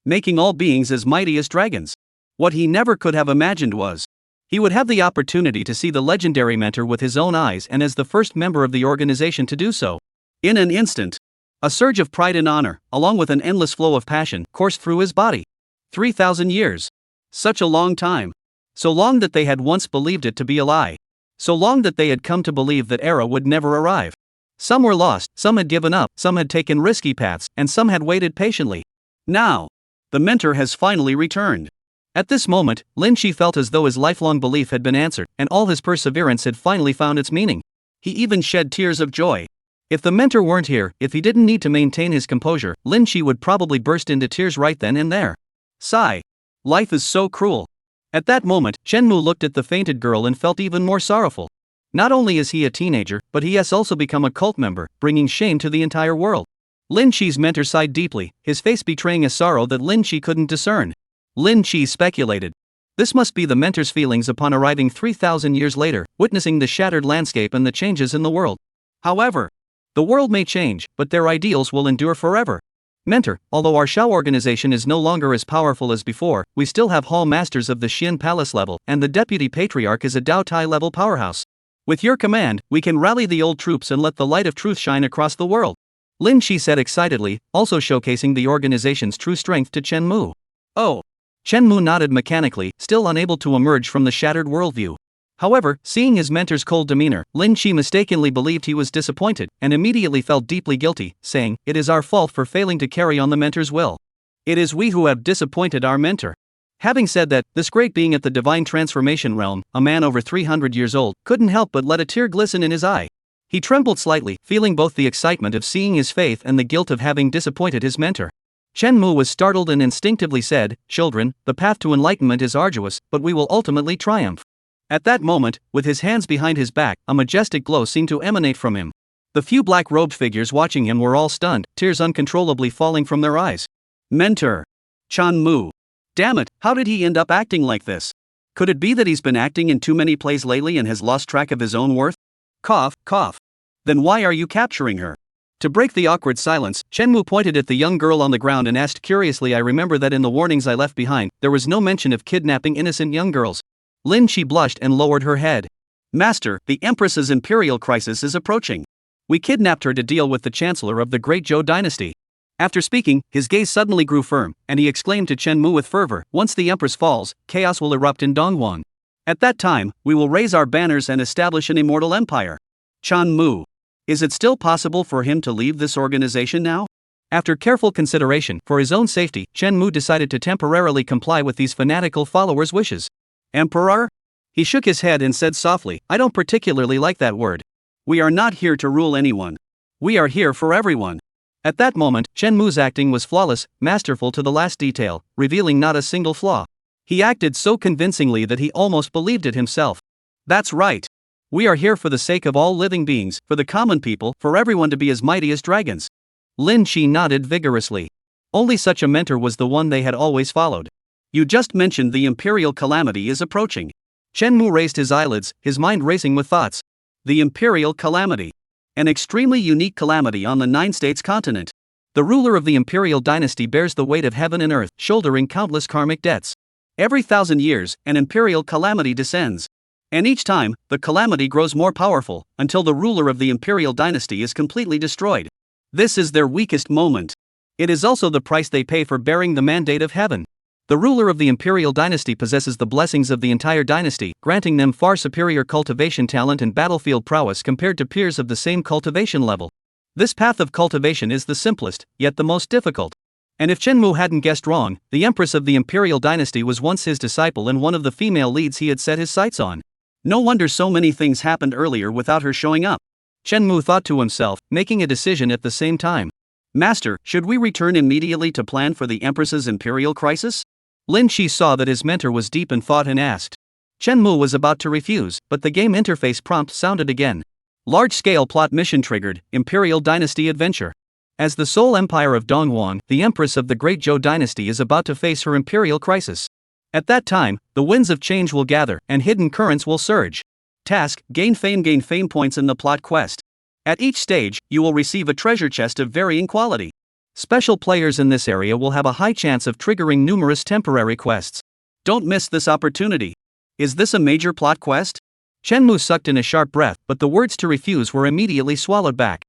making all beings as mighty as dragons. What he never could have imagined was, he would have the opportunity to see the legendary mentor with his own eyes and as the first member of the organization to do so. In an instant, a surge of pride and honor, along with an endless flow of passion, coursed through his body. 3,000 years. Such a long time. So long that they had once believed it to be a lie. So long that they had come to believe that era would never arrive. Some were lost, some had given up, some had taken risky paths, and some had waited patiently. Now, the mentor has finally returned. At this moment, Lin Qi felt as though his lifelong belief had been answered, and all his perseverance had finally found its meaning. He even shed tears of joy. If the mentor weren't here, if he didn't need to maintain his composure, Lin Qi would probably burst into tears right then and there. Sigh. Life is so cruel. At that moment, Chen Mu looked at the fainted girl and felt even more sorrowful. Not only is he a teenager, but he has also become a cult member, bringing shame to the entire world. Lin Qi's mentor sighed deeply, his face betraying a sorrow that Lin Qi couldn't discern. Lin Qi speculated. This must be the mentor's feelings upon arriving 3,000 years later, witnessing the shattered landscape and the changes in the world. However, the world may change, but their ideals will endure forever. Mentor, although our Xiao organization is no longer as powerful as before, we still have hall masters of the Xian Palace level, and the deputy patriarch is a Dao Tai level powerhouse. With your command, we can rally the old troops and let the light of truth shine across the world. Lin Qi said excitedly, also showcasing the organization's true strength to Chen Mu. Oh. Chen Mu nodded mechanically, still unable to emerge from the shattered worldview. However, seeing his mentor's cold demeanor, Lin Qi mistakenly believed he was disappointed, and immediately felt deeply guilty, saying, "It is our fault for failing to carry on the mentor's will. It is we who have disappointed our mentor." Having said that, this great being at the divine transformation realm, a man over 300 years old, couldn't help but let a tear glisten in his eye. He trembled slightly, feeling both the excitement of seeing his faith and the guilt of having disappointed his mentor. Chen Mu was startled and instinctively said, "Children, the path to enlightenment is arduous, but we will ultimately triumph." At that moment, with his hands behind his back, a majestic glow seemed to emanate from him. The few black-robed figures watching him were all stunned, tears uncontrollably falling from their eyes. Mentor. Chen Mu. Damn it, how did he end up acting like this? Could it be that he's been acting in too many plays lately and has lost track of his own worth? Cough, cough. Then why are you capturing her? To break the awkward silence, Chen Mu pointed at the young girl on the ground and asked curiously, "I remember that in the warnings I left behind, there was no mention of kidnapping innocent young girls." Lin Qi blushed and lowered her head. "Master, the Empress's imperial crisis is approaching. We kidnapped her to deal with the chancellor of the Great Zhou dynasty." After speaking, his gaze suddenly grew firm, and he exclaimed to Chen Mu with fervor, "Once the Empress falls, chaos will erupt in Dongguan. At that time, we will raise our banners and establish an immortal empire." Chen Mu. Is it still possible for him to leave this organization now? After careful consideration, for his own safety, Chen Mu decided to temporarily comply with these fanatical followers' wishes. Emperor? He shook his head and said softly, "I don't particularly like that word. We are not here to rule anyone. We are here for everyone." At that moment, Chen Mu's acting was flawless, masterful to the last detail, revealing not a single flaw. He acted so convincingly that he almost believed it himself. That's right. We are here for the sake of all living beings, for the common people, for everyone to be as mighty as dragons. Lin Qi nodded vigorously. Only such a mentor was the one they had always followed. You just mentioned the imperial calamity is approaching. Chen Mu raised his eyelids, his mind racing with thoughts. The imperial calamity. An extremely unique calamity on the nine-states continent. The ruler of the imperial dynasty bears the weight of heaven and earth, shouldering countless karmic debts. Every 1,000 years, an imperial calamity descends. And each time, the calamity grows more powerful, until the ruler of the imperial dynasty is completely destroyed. This is their weakest moment. It is also the price they pay for bearing the mandate of heaven. The ruler of the imperial dynasty possesses the blessings of the entire dynasty, granting them far superior cultivation talent and battlefield prowess compared to peers of the same cultivation level. This path of cultivation is the simplest, yet the most difficult. And if Shenmue hadn't guessed wrong, the empress of the imperial dynasty was once his disciple and one of the female leads he had set his sights on. No wonder so many things happened earlier without her showing up. Shenmue thought to himself, making a decision at the same time. Master, should we return immediately to plan for the Empress's imperial crisis? Lin Shi saw that his mentor was deep in thought and asked. Shenmue was about to refuse, but the game interface prompt sounded again. Large-scale plot mission triggered, Imperial Dynasty Adventure. As the sole empire of Dongwon, the Empress of the Great Zhou Dynasty is about to face her imperial crisis. At that time, the winds of change will gather, and hidden currents will surge. Task, gain fame points in the plot quest. At each stage, you will receive a treasure chest of varying quality. Special players in this area will have a high chance of triggering numerous temporary quests. Don't miss this opportunity. Is this a major plot quest? Shenmue sucked in a sharp breath, but the words to refuse were immediately swallowed back.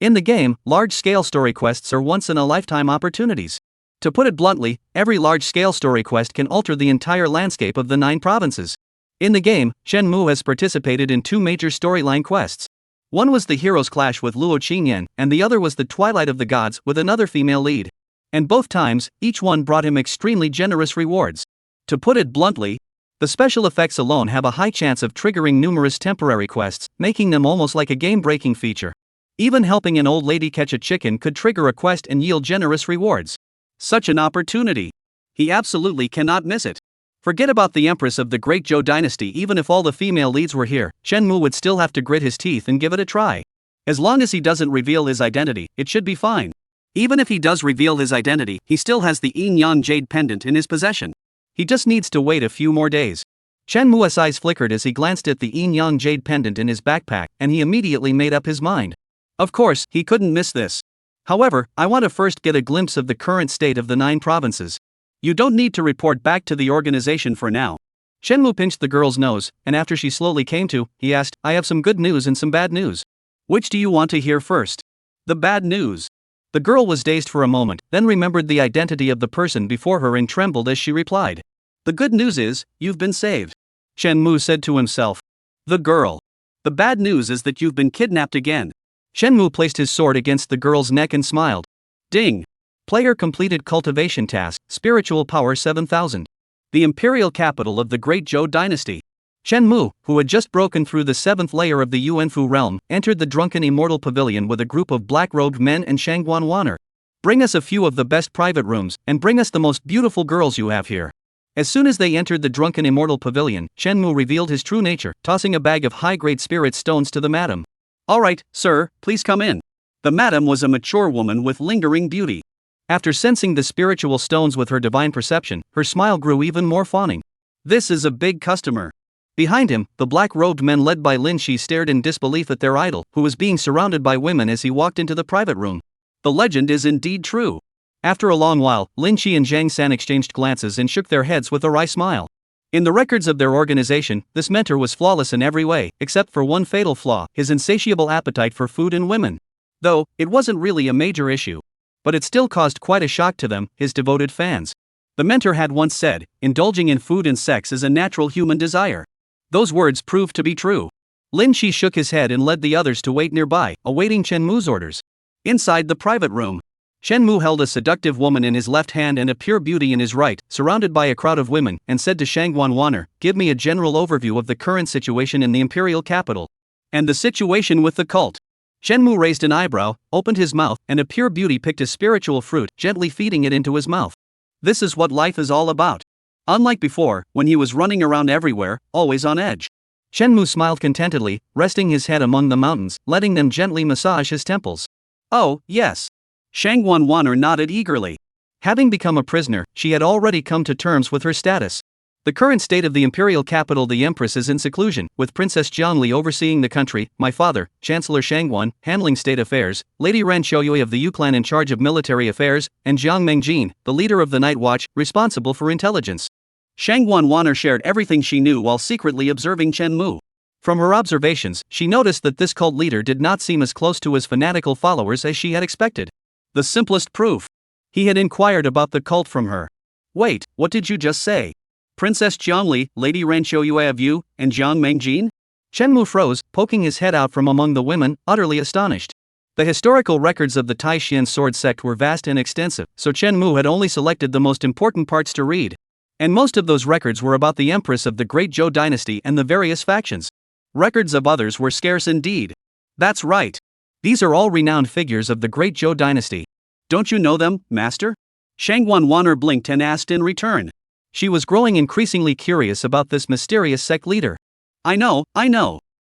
In the game, large-scale story quests are once-in-a-lifetime opportunities. To put it bluntly, every large-scale story quest can alter the entire landscape of the 9 provinces. In the game, Shenmue has participated in 2 major storyline quests. One was the hero's clash with Luo Qingyan, and the other was the Twilight of the Gods with another female lead. And both times, each one brought him extremely generous rewards. To put it bluntly, the special effects alone have a high chance of triggering numerous temporary quests, making them almost like a game-breaking feature. Even helping an old lady catch a chicken could trigger a quest and yield generous rewards. Such an opportunity. He absolutely cannot miss it. Forget about the Empress of the Great Zhou Dynasty. Even if all the female leads were here, Shenmue would still have to grit his teeth and give it a try. As long as he doesn't reveal his identity, it should be fine. Even if he does reveal his identity, he still has the Yin Yang Jade pendant in his possession. He just needs to wait a few more days. Shenmue's eyes flickered as he glanced at the Yin Yang Jade pendant in his backpack, and he immediately made up his mind. Of course, he couldn't miss this. However, I want to first get a glimpse of the current state of the 9 provinces. You don't need to report back to the organization for now. Shenmue pinched the girl's nose, and after she slowly came to, he asked, I have some good news and some bad news. Which do you want to hear first? The bad news. The girl was dazed for a moment, then remembered the identity of the person before her and trembled as she replied. The good news is, you've been saved. Shenmue said to himself. The girl. The bad news is that you've been kidnapped again. Shenmue placed his sword against the girl's neck and smiled. Ding. Player completed cultivation task, spiritual power 7000. The imperial capital of the Great Zhou Dynasty. Shenmue, who had just broken through the 7th layer of the Yuanfu realm, entered the drunken immortal pavilion with a group of black-robed men and Shangguan Waner. Bring us a few of the best private rooms, and bring us the most beautiful girls you have here. As soon as they entered the drunken immortal pavilion, Shenmue revealed his true nature, tossing a bag of high-grade spirit stones to the madam. All right, sir, please come in. The madam was a mature woman with lingering beauty. After sensing the spiritual stones with her divine perception, her smile grew even more fawning. This is a big customer. Behind him, the black-robed men led by Lin Shi stared in disbelief at their idol, who was being surrounded by women as he walked into the private room. The legend is indeed true. After a long while, Lin Shi and Zhang San exchanged glances and shook their heads with a wry smile. In the records of their organization, this mentor was flawless in every way, except for one fatal flaw, his insatiable appetite for food and women. Though, it wasn't really a major issue. But it still caused quite a shock to them, his devoted fans. The mentor had once said, indulging in food and sex is a natural human desire. Those words proved to be true. Lin Shi shook his head and led the others to wait nearby, awaiting Shenmue's orders. Inside the private room, Shenmue held a seductive woman in his left hand and a pure beauty in his right, surrounded by a crowd of women, and said to Shangguan Waner, give me a general overview of the current situation in the imperial capital. And the situation with the cult. Shenmue raised an eyebrow, opened his mouth, and a pure beauty picked a spiritual fruit, gently feeding it into his mouth. This is what life is all about. Unlike before, when he was running around everywhere, always on edge. Shenmue smiled contentedly, resting his head among the mountains, letting them gently massage his temples. Oh, yes. Shangguan Waner nodded eagerly. Having become a prisoner, she had already come to terms with her status. The current state of the imperial capital, the Empress, is in seclusion, with Princess Jiangli overseeing the country, my father, Chancellor Shangguan, handling state affairs, Lady Ran Shouyue of the Yu clan in charge of military affairs, and Jiang Mengjin, the leader of the Night Watch, responsible for intelligence. Shang Wanwaner shared everything she knew while secretly observing Chen Mu. From her observations, she noticed that this cult leader did not seem as close to his fanatical followers as she had expected. The simplest proof. He had inquired about the cult from her. Wait, what did you just say? Princess Jiangli, Lady Ranqiu Yuevu, and Jiang Mengjin? Chen Mu froze, poking his head out from among the women, utterly astonished. The historical records of the Taishan sword sect were vast and extensive, so Chen Mu had only selected the most important parts to read. And most of those records were about the empress of the Great Zhou dynasty and the various factions. Records of others were scarce indeed. That's right. These are all renowned figures of the Great Zhou dynasty. Don't you know them, master? Shang Wanwaner blinked and asked in return. She was growing increasingly curious about this mysterious sect leader. I know.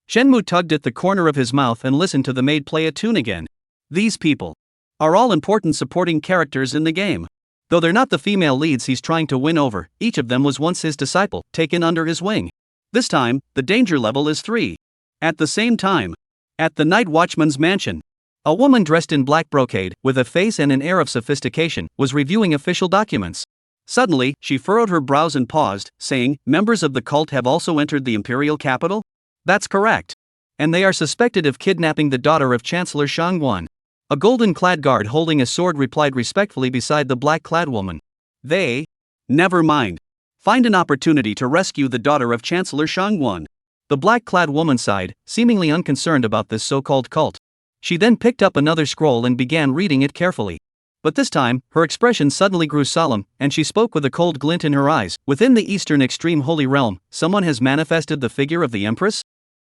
Shen Mu tugged at the corner of his mouth and listened to the maid play a tune again. These people are all important supporting characters in the game. Though they're not the female leads he's trying to win over, each of them was once his disciple, taken under his wing. This time, the danger level is 3. At the same time, at the night watchman's mansion, a woman dressed in black brocade, with a face and an air of sophistication, was reviewing official documents. Suddenly, she furrowed her brows and paused, saying, "Members of the cult have also entered the imperial capital?" "That's correct. And they are suspected of kidnapping the daughter of Chancellor Shangguan." A golden-clad guard holding a sword replied respectfully beside the black-clad woman. "They? Never mind. Find an opportunity to rescue the daughter of Chancellor Shangguan." The black-clad woman sighed, seemingly unconcerned about this so-called cult. She then picked up another scroll and began reading it carefully. But this time, her expression suddenly grew solemn, and she spoke with a cold glint in her eyes. "Within the Eastern Extreme Holy Realm, someone has manifested the figure of the Empress?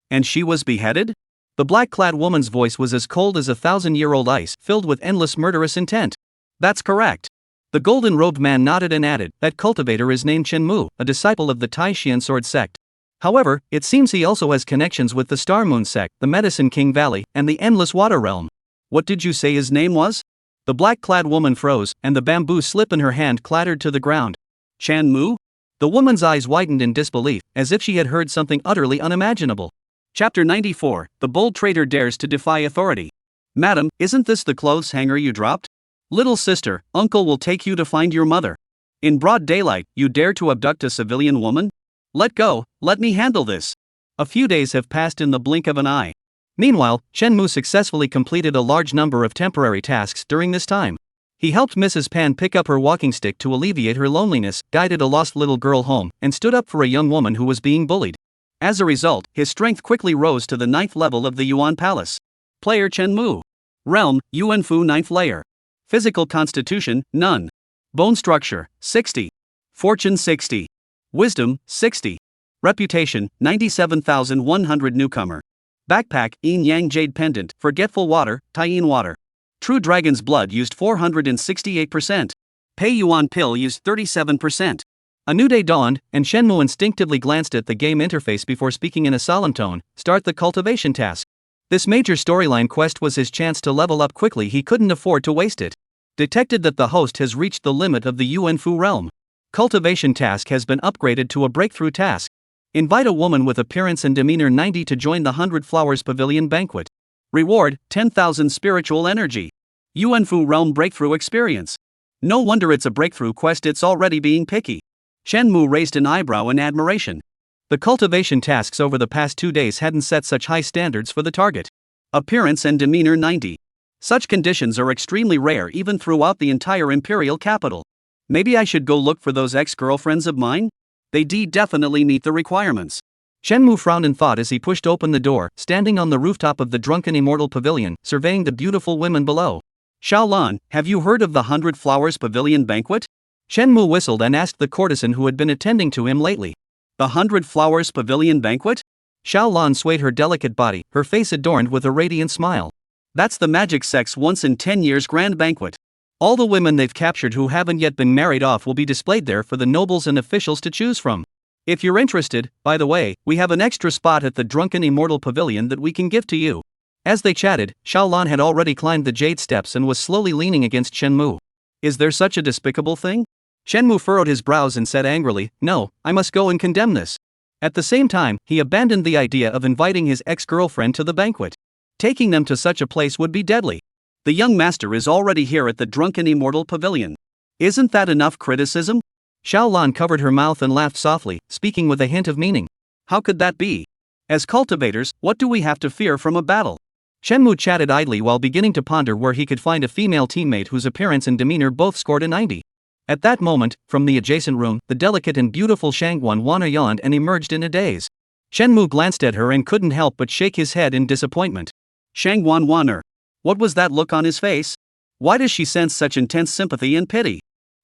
And she was beheaded?" The black-clad woman's voice was as cold as 1,000-year-old ice, filled with endless murderous intent. "That's correct." The golden-robed man nodded and added, "That cultivator is named Chen Mu, a disciple of the Taishan sword sect. However, it seems he also has connections with the Star Moon sect, the Medicine King Valley, and the Endless Water Realm." "What did you say his name was?" The black-clad woman froze, and the bamboo slip in her hand clattered to the ground. "Chen Mu?" The woman's eyes widened in disbelief, as if she had heard something utterly unimaginable. Chapter 94, The Bold Traitor Dares to Defy Authority. "Madam, isn't this the clothes hanger you dropped? Little sister, uncle will take you to find your mother. In broad daylight, you dare to abduct a civilian woman? Let go, let me handle this." A few days have passed in the blink of an eye. Meanwhile, Chen Mu successfully completed a large number of temporary tasks during this time. He helped Mrs. Pan pick up her walking stick to alleviate her loneliness, guided a lost little girl home, and stood up for a young woman who was being bullied. As a result, his strength quickly rose to the 9th level of the Yuan Palace. Player Chen Mu. Realm, Yuan Fu 9th layer. Physical constitution, none. Bone structure, 60. Fortune 60. Wisdom, 60. Reputation, 97,100 newcomer. Backpack, Yin Yang Jade Pendant, Forgetful Water, Taiyin Water. True Dragon's Blood used 468%. Pei Yuan Pill used 37%. A new day dawned, and Shenmue instinctively glanced at the game interface before speaking in a solemn tone. "Start the cultivation task." This major storyline quest was his chance to level up quickly. He couldn't afford to waste it. Detected that the host has reached the limit of the Yuan Fu realm. Cultivation task has been upgraded to a breakthrough task. Invite a woman with appearance and demeanor 90 to join the 100 Flowers Pavilion banquet. Reward, 10,000 spiritual energy. Yuan Fu realm breakthrough experience. No wonder it's a breakthrough quest, it's already being picky. Shenmue raised an eyebrow in admiration. The cultivation tasks over the past 2 days hadn't set such high standards for the target. Appearance and demeanor 90. Such conditions are extremely rare even throughout the entire imperial capital. Maybe I should go look for those ex-girlfriends of mine? They definitely meet the requirements. Shenmue frowned in thought as he pushed open the door, standing on the rooftop of the Drunken Immortal Pavilion, surveying the beautiful women below. "Xiaolan, have you heard of the 100 Flowers Pavilion banquet?" Shenmue whistled and asked the courtesan who had been attending to him lately. "The 100 Flowers Pavilion banquet?" Xiaolan swayed her delicate body, her face adorned with a radiant smile. "That's the magic sect's once in 10 years grand banquet. All the women they've captured who haven't yet been married off will be displayed there for the nobles and officials to choose from. If you're interested, by the way, we have an extra spot at the Drunken Immortal Pavilion that we can give to you." As they chatted, Xiaolan had already climbed the jade steps and was slowly leaning against Shenmue. "Is there such a despicable thing?" Shenmue furrowed his brows and said angrily, "No, I must go and condemn this." At the same time, he abandoned the idea of inviting his ex-girlfriend to the banquet. Taking them to such a place would be deadly. The young master is already here at the Drunken Immortal Pavilion. Isn't that enough criticism? Xiaolan covered her mouth and laughed softly, speaking with a hint of meaning. How could that be? As cultivators, what do we have to fear from a battle? Shenmue chatted idly while beginning to ponder where he could find a female teammate whose appearance and demeanor both scored a 90. At that moment, from the adjacent room, the delicate and beautiful Shangguan Wana yawned and emerged in a daze. Shenmue glanced at her and couldn't help but shake his head in disappointment. Shangguan Wana. What was that look on his face? Why does she sense such intense sympathy and pity?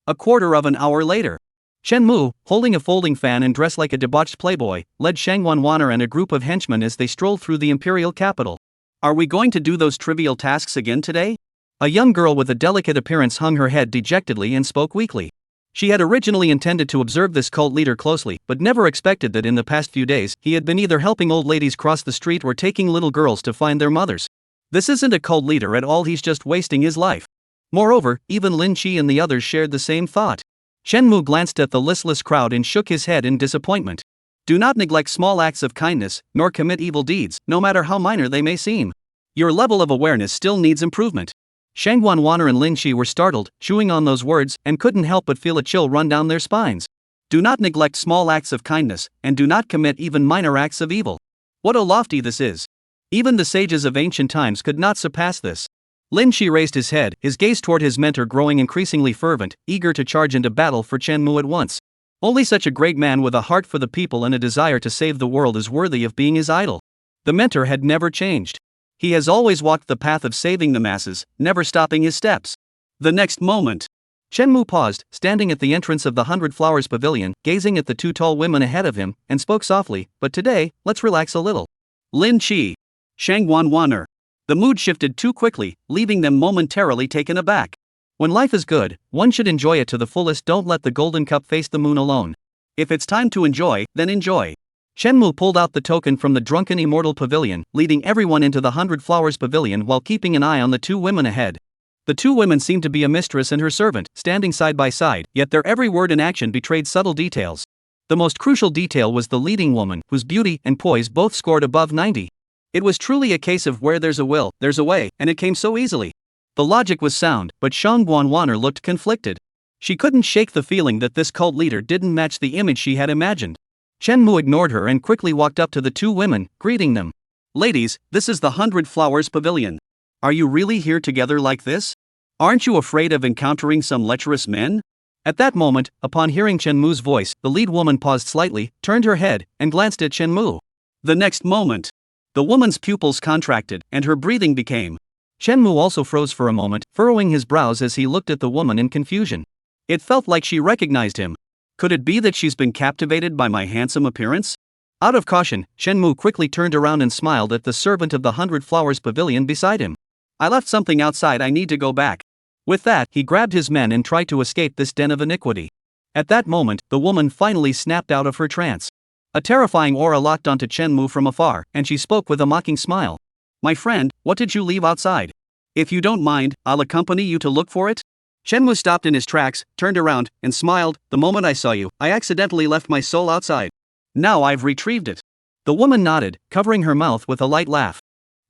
A quarter of an hour later, Shenmue, holding a folding fan and dressed like a debauched playboy, led Shangguan Wana and a group of henchmen as they strolled through the imperial capital. Are we going to do those trivial tasks again today? A young girl with a delicate appearance hung her head dejectedly and spoke weakly. She had originally intended to observe this cult leader closely, but never expected that in the past few days he had been either helping old ladies cross the street or taking little girls to find their mothers. This isn't a cult leader at all, he's just wasting his life. Moreover, even Lin Qi and the others shared the same thought. Shenmue glanced at the listless crowd and shook his head in disappointment. Do not neglect small acts of kindness, nor commit evil deeds, no matter how minor they may seem. Your level of awareness still needs improvement. Shangguan Wana and Lin Qi were startled, chewing on those words, and couldn't help but feel a chill run down their spines. Do not neglect small acts of kindness, and do not commit even minor acts of evil. What a lofty this is. Even the sages of ancient times could not surpass this. Lin Qi raised his head, his gaze toward his mentor growing increasingly fervent, eager to charge into battle for Shenmue at once. Only such a great man with a heart for the people and a desire to save the world is worthy of being his idol. The mentor had never changed. He has always walked the path of saving the masses, never stopping his steps. The next moment, Shenmue paused, standing at the entrance of the 100 Flowers Pavilion, gazing at the two tall women ahead of him, and spoke softly, but today, let's relax a little. Lin Qi. Shangguan Wana. The mood shifted too quickly, leaving them momentarily taken aback. When life is good, one should enjoy it to the fullest. Don't let the golden cup face the moon alone. If it's time to enjoy, then enjoy. Shenmue pulled out the token from the Drunken Immortal Pavilion, leading everyone into the 100 Flowers Pavilion while keeping an eye on the two women ahead. The two women seemed to be a mistress and her servant, standing side by side, yet their every word and action betrayed subtle details. The most crucial detail was the leading woman, whose beauty and poise both scored above 90. It was truly a case of where there's a will, there's a way, and it came so easily. The logic was sound, but Shangguan Wana looked conflicted. She couldn't shake the feeling that this cult leader didn't match the image she had imagined. Shenmue ignored her and quickly walked up to the two women, greeting them. Ladies, this is the 100 Flowers Pavilion. Are you really here together like this? Aren't you afraid of encountering some lecherous men? At that moment, upon hearing Shenmue's voice, the lead woman paused slightly, turned her head, and glanced at Shenmue. The next moment, the woman's pupils contracted, and her breathing became. Shenmue also froze for a moment, furrowing his brows as he looked at the woman in confusion. It felt like she recognized him. Could it be that she's been captivated by my handsome appearance? Out of caution, Shenmue quickly turned around and smiled at the servant of the 100 Flowers Pavilion beside him. I left something outside, I need to go back. With that, he grabbed his men and tried to escape this den of iniquity. At that moment, the woman finally snapped out of her trance. A terrifying aura locked onto Shenmue from afar, and she spoke with a mocking smile. My friend, what did you leave outside? If you don't mind, I'll accompany you to look for it. Shenmue stopped in his tracks, turned around, and smiled. The moment I saw you, I accidentally left my soul outside. Now I've retrieved it. The woman nodded, covering her mouth with a light laugh.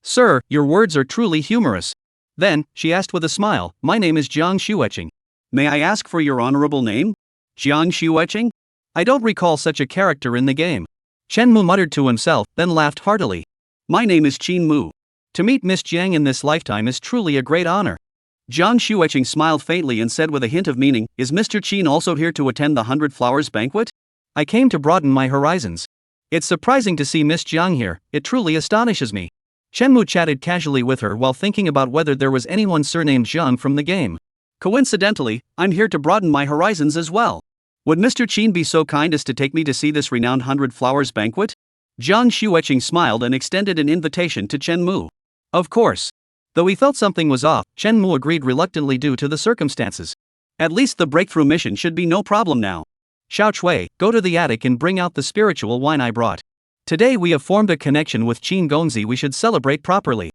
Sir, your words are truly humorous. Then, she asked with a smile, my name is Jiang Xueqing. May I ask for your honorable name? Jiang Xueqing? I don't recall such a character in the game. Shenmue muttered to himself, then laughed heartily. My name is Qin Mu. To meet Miss Jiang in this lifetime is truly a great honor. Jiang Xueqing smiled faintly and said with a hint of meaning, is Mr. Qin also here to attend the 100 Flowers banquet? I came to broaden my horizons. It's surprising to see Miss Jiang here, it truly astonishes me. Shenmue chatted casually with her while thinking about whether there was anyone surnamed Jiang from the game. Coincidentally, I'm here to broaden my horizons as well. Would Mr. Qin be so kind as to take me to see this renowned 100 Flowers banquet? Jiang Xueqing smiled and extended an invitation to Shenmue. Of course. Though he felt something was off, Shenmue agreed reluctantly due to the circumstances. At least the breakthrough mission should be no problem now. Xiao Chui, go to the attic and bring out the spiritual wine I brought. Today we have formed a connection with Qin Gongzi, we should celebrate properly.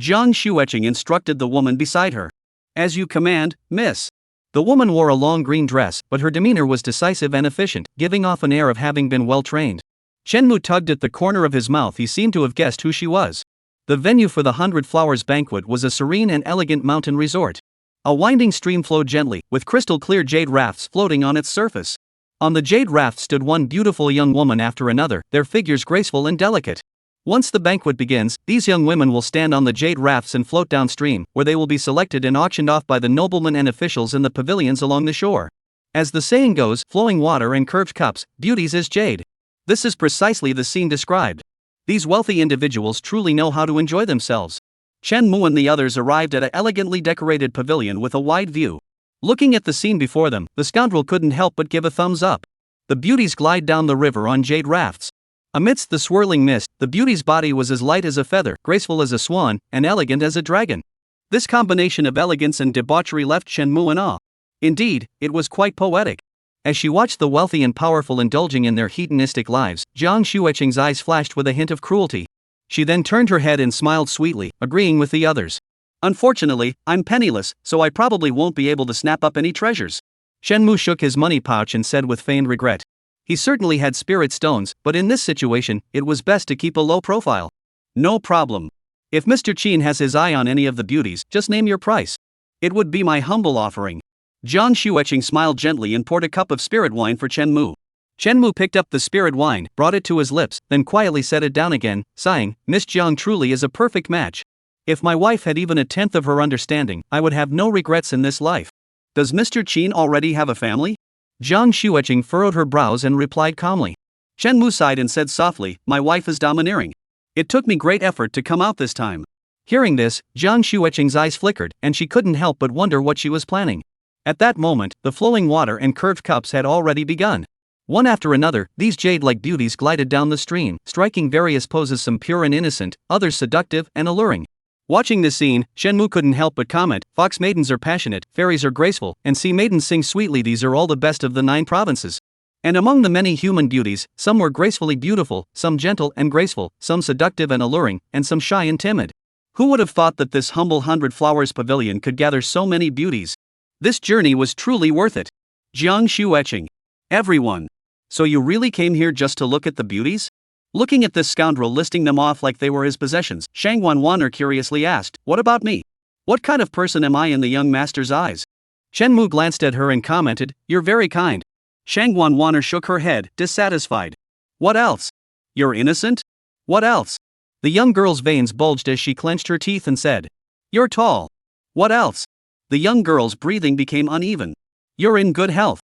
Jiang Xueqing instructed the woman beside her. As you command, miss. The woman wore a long green dress, but her demeanor was decisive and efficient, giving off an air of having been well trained. Shenmue tugged at the corner of his mouth, he seemed to have guessed who she was. The venue for the 100 Flowers banquet was a serene and elegant mountain resort. A winding stream flowed gently, with crystal clear jade rafts floating on its surface. On the jade raft stood one beautiful young woman after another, their figures graceful and delicate. Once the banquet begins, these young women will stand on the jade rafts and float downstream, where they will be selected and auctioned off by the noblemen and officials in the pavilions along the shore. As the saying goes, flowing water and curved cups, beauties is jade. This is precisely the scene described. These wealthy individuals truly know how to enjoy themselves. Chen Mu and the others arrived at an elegantly decorated pavilion with a wide view. Looking at the scene before them, the scoundrel couldn't help but give a thumbs up. The beauties glide down the river on jade rafts. Amidst the swirling mist, the beauty's body was as light as a feather, graceful as a swan, and elegant as a dragon. This combination of elegance and debauchery left Chen Mu in awe. Indeed, it was quite poetic. As she watched the wealthy and powerful indulging in their hedonistic lives, Jiang Xueqing's eyes flashed with a hint of cruelty. She then turned her head and smiled sweetly, agreeing with the others. Unfortunately, I'm penniless, so I probably won't be able to snap up any treasures. Chen Mu shook his money pouch and said with feigned regret. He certainly had spirit stones, but in this situation, it was best to keep a low profile. No problem. If Mr. Qin has his eye on any of the beauties, just name your price. It would be my humble offering. Jiang Xueqing smiled gently and poured a cup of spirit wine for Chen Mu. Chen Mu picked up the spirit wine, brought it to his lips, then quietly set it down again, sighing, Miss Jiang truly is a perfect match. If my wife had even a tenth of her understanding, I would have no regrets in this life. Does Mr. Qin already have a family? Jiang Xueqing furrowed her brows and replied calmly. Chen Mu sighed and said softly, my wife is domineering. It took me great effort to come out this time. Hearing this, Jiang Xueqing's eyes flickered, and she couldn't help but wonder what she was planning. At that moment, the flowing water and curved cups had already begun. One after another, these jade-like beauties glided down the stream, striking various poses, some pure and innocent, others seductive and alluring. Watching this scene, Chen Mu couldn't help but comment, fox maidens are passionate, fairies are graceful, and sea maidens sing sweetly. These are all the best of the 9 provinces. And among the many human beauties, some were gracefully beautiful, some gentle and graceful, some seductive and alluring, and some shy and timid. Who would have thought that this humble 100 flowers pavilion could gather so many beauties? This journey was truly worth it. Jiang Xueqing. Everyone. So you really came here just to look at the beauties? Looking at this scoundrel listing them off like they were his possessions, Shang Wanwaner curiously asked, what about me? What kind of person am I in the young master's eyes? Chen Mu glanced at her and commented, you're very kind. Shang Wanwaner shook her head, dissatisfied. What else? You're innocent? What else? The young girl's veins bulged as she clenched her teeth and said, you're tall. What else? The young girl's breathing became uneven. You're in good health.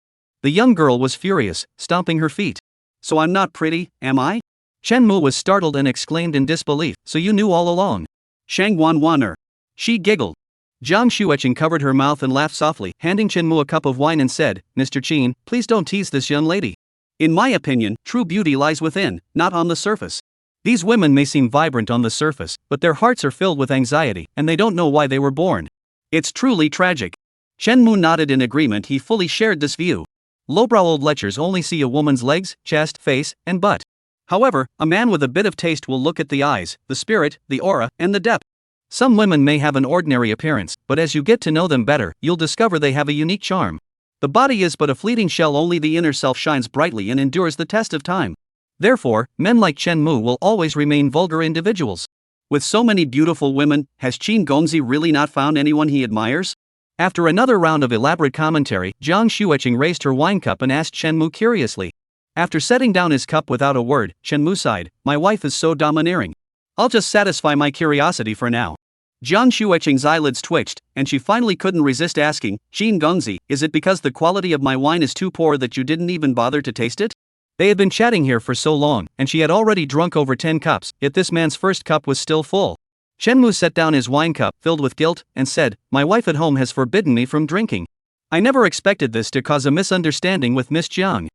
The young girl was furious, stomping her feet. So I'm not pretty, am I? Chen Mu was startled and exclaimed in disbelief, so you knew all along. Shang Wanwaner. She giggled. Jiang Xueqing covered her mouth and laughed softly, handing Chen Mu a cup of wine and said, Mr. Qin, please don't tease this young lady. In my opinion, true beauty lies within, not on the surface. These women may seem vibrant on the surface, but their hearts are filled with anxiety, and they don't know why they were born. It's truly tragic. Chen Mu nodded in agreement. He fully shared this view. Lowbrow old lechers only see a woman's legs, chest, face, and butt. However, a man with a bit of taste will look at the eyes, the spirit, the aura, and the depth. Some women may have an ordinary appearance, but as you get to know them better, you'll discover they have a unique charm. The body is but a fleeting shell, only the inner self shines brightly and endures the test of time. Therefore, men like Chen Mu will always remain vulgar individuals. With so many beautiful women, has Qin Gongzi really not found anyone he admires? After another round of elaborate commentary, Jiang Xueqing raised her wine cup and asked Chen Mu curiously. After setting down his cup without a word, Chen Mu sighed, my wife is so domineering. I'll just satisfy my curiosity for now. Jiang Xueqing's eyelids twitched, and she finally couldn't resist asking, Qin Gongzi, is it because the quality of my wine is too poor that you didn't even bother to taste it? They had been chatting here for so long, and she had already drunk over 10 cups, yet this man's first cup was still full. Chen Mu set down his wine cup, filled with guilt, and said, my wife at home has forbidden me from drinking. I never expected this to cause a misunderstanding with Miss Jiang.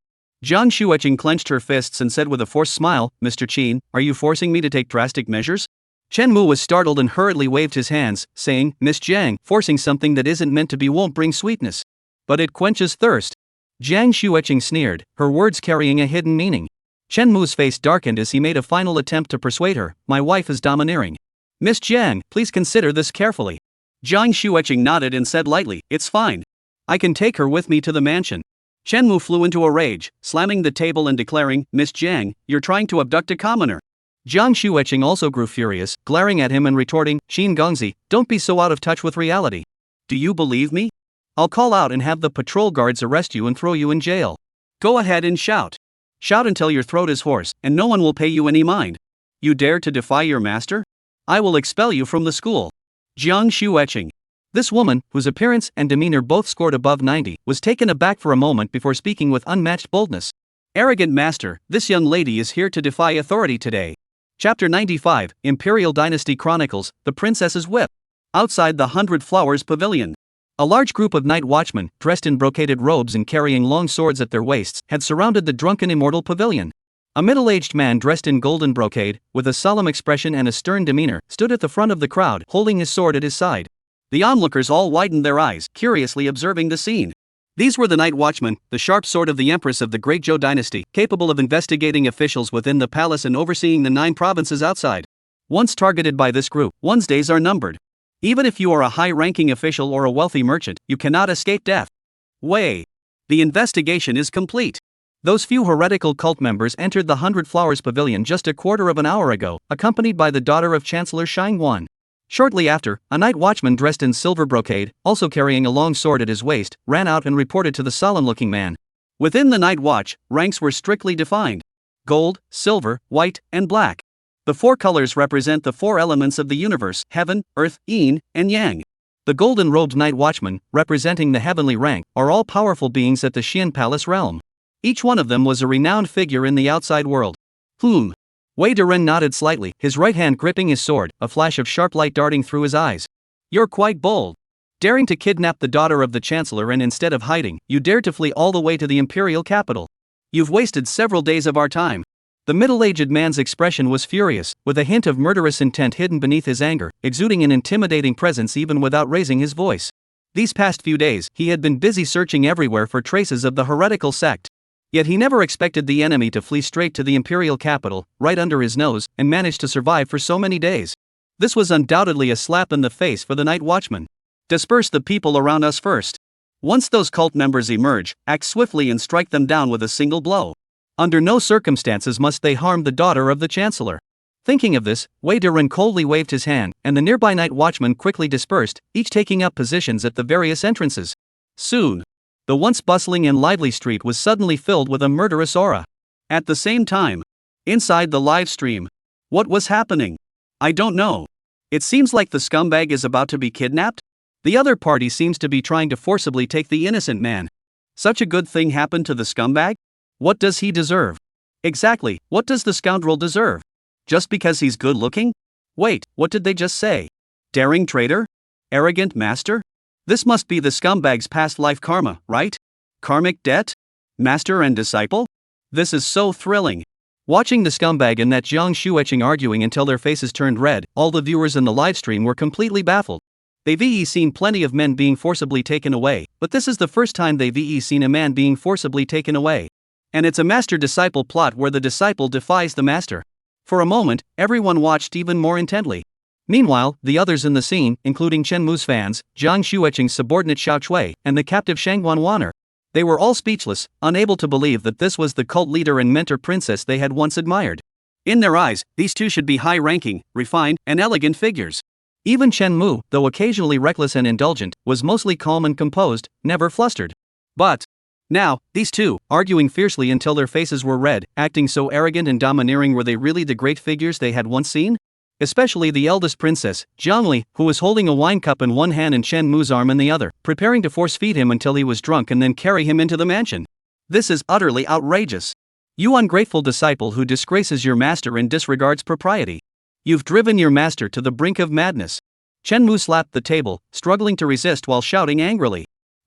Jiang Xueqing clenched her fists and said with a forced smile, Mr. Qin, are you forcing me to take drastic measures? Chen Mu was startled and hurriedly waved his hands, saying, Miss Jiang, forcing something that isn't meant to be won't bring sweetness. But it quenches thirst. Jiang Xueqing sneered, her words carrying a hidden meaning. Chen Mu's face darkened as he made a final attempt to persuade her, my wife is domineering. Miss Jiang, please consider this carefully. Jiang Xueqing nodded and said lightly, it's fine. I can take her with me to the mansion. Chen Mu flew into a rage, slamming the table and declaring, Miss Jiang, you're trying to abduct a commoner. Jiang Xueqing also grew furious, glaring at him and retorting, Qin Gongzi, don't be so out of touch with reality. Do you believe me? I'll call out and have the patrol guards arrest you and throw you in jail. Go ahead and shout. Shout until your throat is hoarse, and no one will pay you any mind. You dare to defy your master? I will expel you from the school. Jiang Shueching. This woman, whose appearance and demeanor both scored above 90, was taken aback for a moment before speaking with unmatched boldness. Arrogant master, this young lady is here to defy authority today. Chapter 95, Imperial Dynasty Chronicles, The Princess's Whip. Outside the 100 Flowers Pavilion. A large group of night watchmen, dressed in brocaded robes and carrying long swords at their waists, had surrounded the drunken immortal pavilion. A middle-aged man dressed in golden brocade, with a solemn expression and a stern demeanor, stood at the front of the crowd, holding his sword at his side. The onlookers all widened their eyes, curiously observing the scene. These were the night watchmen, the sharp sword of the empress of the Great Zhou dynasty, capable of investigating officials within the palace and overseeing the 9 provinces outside. Once targeted by this group, one's days are numbered. Even if you are a high-ranking official or a wealthy merchant, you cannot escape death. Wei. The investigation is complete. Those few heretical cult members entered the 100 Flowers Pavilion just a quarter of an hour ago, accompanied by the daughter of Chancellor Shangguan. Shortly after, a night watchman dressed in silver brocade, also carrying a long sword at his waist, ran out and reported to the solemn-looking man. Within the night watch, ranks were strictly defined. Gold, silver, white, and black. The 4 colors represent the 4 elements of the universe: heaven, earth, yin, and yang. The golden-robed night watchmen, representing the heavenly rank, are all powerful beings at the Xian Palace realm. Each one of them was a renowned figure in the outside world. Wei Duren nodded slightly, his right hand gripping his sword, a flash of sharp light darting through his eyes. You're quite bold. Daring to kidnap the daughter of the Chancellor, and instead of hiding, you dared to flee all the way to the imperial capital. You've wasted several days of our time. The middle-aged man's expression was furious, with a hint of murderous intent hidden beneath his anger, exuding an intimidating presence even without raising his voice. These past few days, he had been busy searching everywhere for traces of the heretical sect. Yet he never expected the enemy to flee straight to the imperial capital, right under his nose, and managed to survive for so many days. This was undoubtedly a slap in the face for the night watchman. Disperse the people around us first. Once those cult members emerge, act swiftly and strike them down with a single blow. Under no circumstances must they harm the daughter of the Chancellor. Thinking of this, Wei Duren coldly waved his hand, and the nearby night watchmen quickly dispersed, each taking up positions at the various entrances. Soon, the once bustling and lively street was suddenly filled with a murderous aura. At the same time, inside the live stream, what was happening? I don't know. It seems like the scumbag is about to be kidnapped. The other party seems to be trying to forcibly take the innocent man. Such a good thing happened to the scumbag? What does he deserve? Exactly, what does the scoundrel deserve? Just because he's good looking? Wait, what did they just say? Daring traitor? Arrogant master? This must be the scumbag's past life karma, right? Karmic debt? Master and disciple? This is so thrilling. Watching the scumbag and that Jiang Shueching arguing until their faces turned red, all the viewers in the livestream were completely baffled. They've seen plenty of men being forcibly taken away, but this is the first time they've seen a man being forcibly taken away. And it's a master-disciple plot where the disciple defies the master. For a moment, everyone watched even more intently. Meanwhile, the others in the scene, including Chen Mu's fans, Jiang Shueching's subordinate Xiao Chui, and the captive Shangguan Waner, they were all speechless, unable to believe that this was the cult leader and mentor princess they had once admired. In their eyes, these two should be high-ranking, refined, and elegant figures. Even Chen Mu, though occasionally reckless and indulgent, was mostly calm and composed, never flustered. But now, these two, arguing fiercely until their faces were red, acting so arrogant and domineering, were they really the great figures they had once seen? Especially the eldest princess, Jiangli, who was holding a wine cup in one hand and Chen Mu's arm in the other, preparing to force-feed him until he was drunk and then carry him into the mansion. This is utterly outrageous. You ungrateful disciple who disgraces your master and disregards propriety. You've driven your master to the brink of madness. Chen Mu slapped the table, struggling to resist while shouting angrily.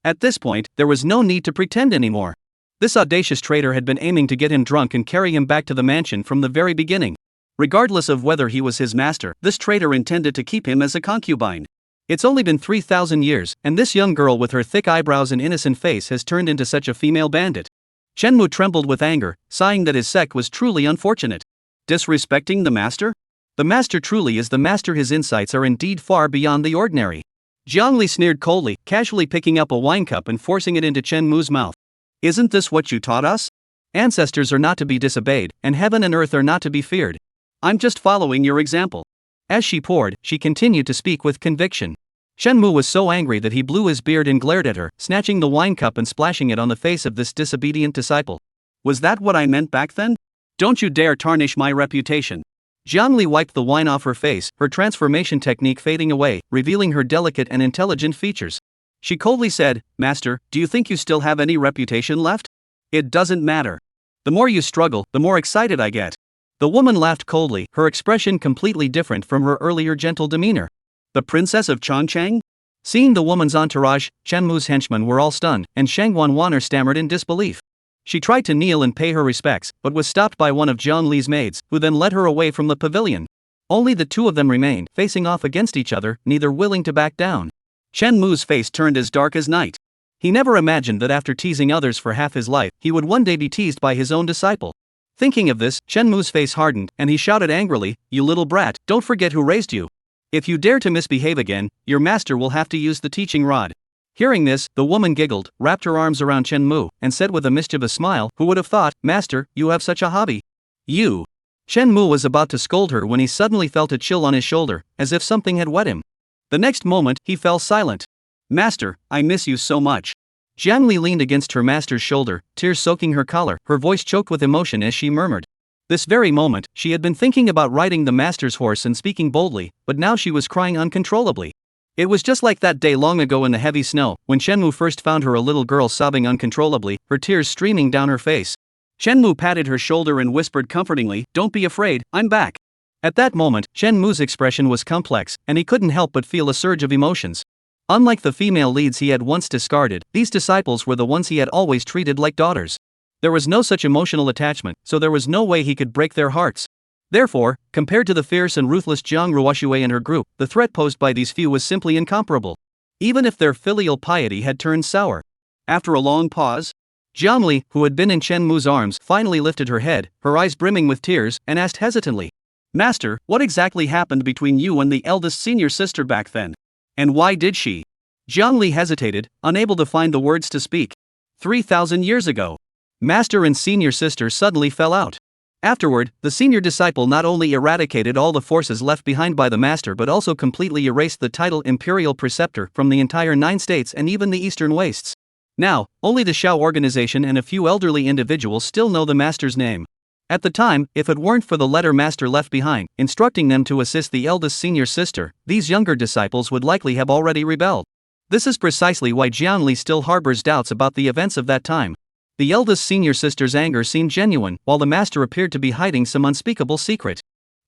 At this point, there was no need to pretend anymore. This audacious traitor had been aiming to get him drunk and carry him back to the mansion from the very beginning. Regardless of whether he was his master, this traitor intended to keep him as a concubine. It's only been 3,000 years, and this young girl with her thick eyebrows and innocent face has turned into such a female bandit. Chen Mu trembled with anger, sighing that his sect was truly unfortunate. Disrespecting the master? The master truly is the master. His insights are indeed far beyond the ordinary. Jiangli sneered coldly, casually picking up a wine cup and forcing it into Chen Mu's mouth. Isn't this what you taught us? Ancestors are not to be disobeyed, and heaven and earth are not to be feared. I'm just following your example. As she poured, she continued to speak with conviction. Shenmu was so angry that he blew his beard and glared at her, snatching the wine cup and splashing it on the face of this disobedient disciple. Was that what I meant back then? Don't you dare tarnish my reputation. Jiangli wiped the wine off her face, her transformation technique fading away, revealing her delicate and intelligent features. She coldly said, "Master, do you think you still have any reputation left? It doesn't matter. The more you struggle, the more excited I get." The woman laughed coldly, her expression completely different from her earlier gentle demeanor. The princess of Chongcheng? Seeing the woman's entourage, Shenmu's henchmen were all stunned, and Shang Wanwaner stammered in disbelief. She tried to kneel and pay her respects, but was stopped by one of Jiang Li's maids, who then led her away from the pavilion. Only the two of them remained, facing off against each other, neither willing to back down. Shenmu's face turned as dark as night. He never imagined that after teasing others for half his life, he would one day be teased by his own disciple. Thinking of this, Shenmu's face hardened, and he shouted angrily, "You little brat, don't forget who raised you. If you dare to misbehave again, your master will have to use the teaching rod." Hearing this, the woman giggled, wrapped her arms around Shenmu, and said with a mischievous smile, "Who would have thought, Master, you have such a hobby? You." Shenmu was about to scold her when he suddenly felt a chill on his shoulder, as if something had wet him. The next moment, he fell silent. "Master, I miss you so much." Jiang Li leaned against her master's shoulder, tears soaking her collar, her voice choked with emotion as she murmured. This very moment, she had been thinking about riding the master's horse and speaking boldly, but now she was crying uncontrollably. It was just like that day long ago in the heavy snow, when Shenmu first found her, a little girl sobbing uncontrollably, her tears streaming down her face. Shenmu patted her shoulder and whispered comfortingly, "Don't be afraid, I'm back." At that moment, Shenmu's expression was complex, and he couldn't help but feel a surge of emotions. Unlike the female leads he had once discarded, these disciples were the ones he had always treated like daughters. There was no such emotional attachment, so there was no way he could break their hearts. Therefore, compared to the fierce and ruthless Jiang Ruoshui and her group, the threat posed by these few was simply incomparable. Even if their filial piety had turned sour. After a long pause, Jiang Li, who had been in Shenmu's arms, finally lifted her head, her eyes brimming with tears, and asked hesitantly, "Master, what exactly happened between you and the eldest senior sister back then? And why did she?" Jiang Li hesitated, unable to find the words to speak. 3,000 years ago. Master and senior sister suddenly fell out. Afterward, the senior disciple not only eradicated all the forces left behind by the master but also completely erased the title Imperial Preceptor from the entire 9 states and even the eastern wastes. Now, only the Shao organization and a few elderly individuals still know the master's name. At the time, if it weren't for the letter master left behind, instructing them to assist the eldest senior sister, these younger disciples would likely have already rebelled. This is precisely why Jiang Li still harbors doubts about the events of that time. The eldest senior sister's anger seemed genuine, while the master appeared to be hiding some unspeakable secret.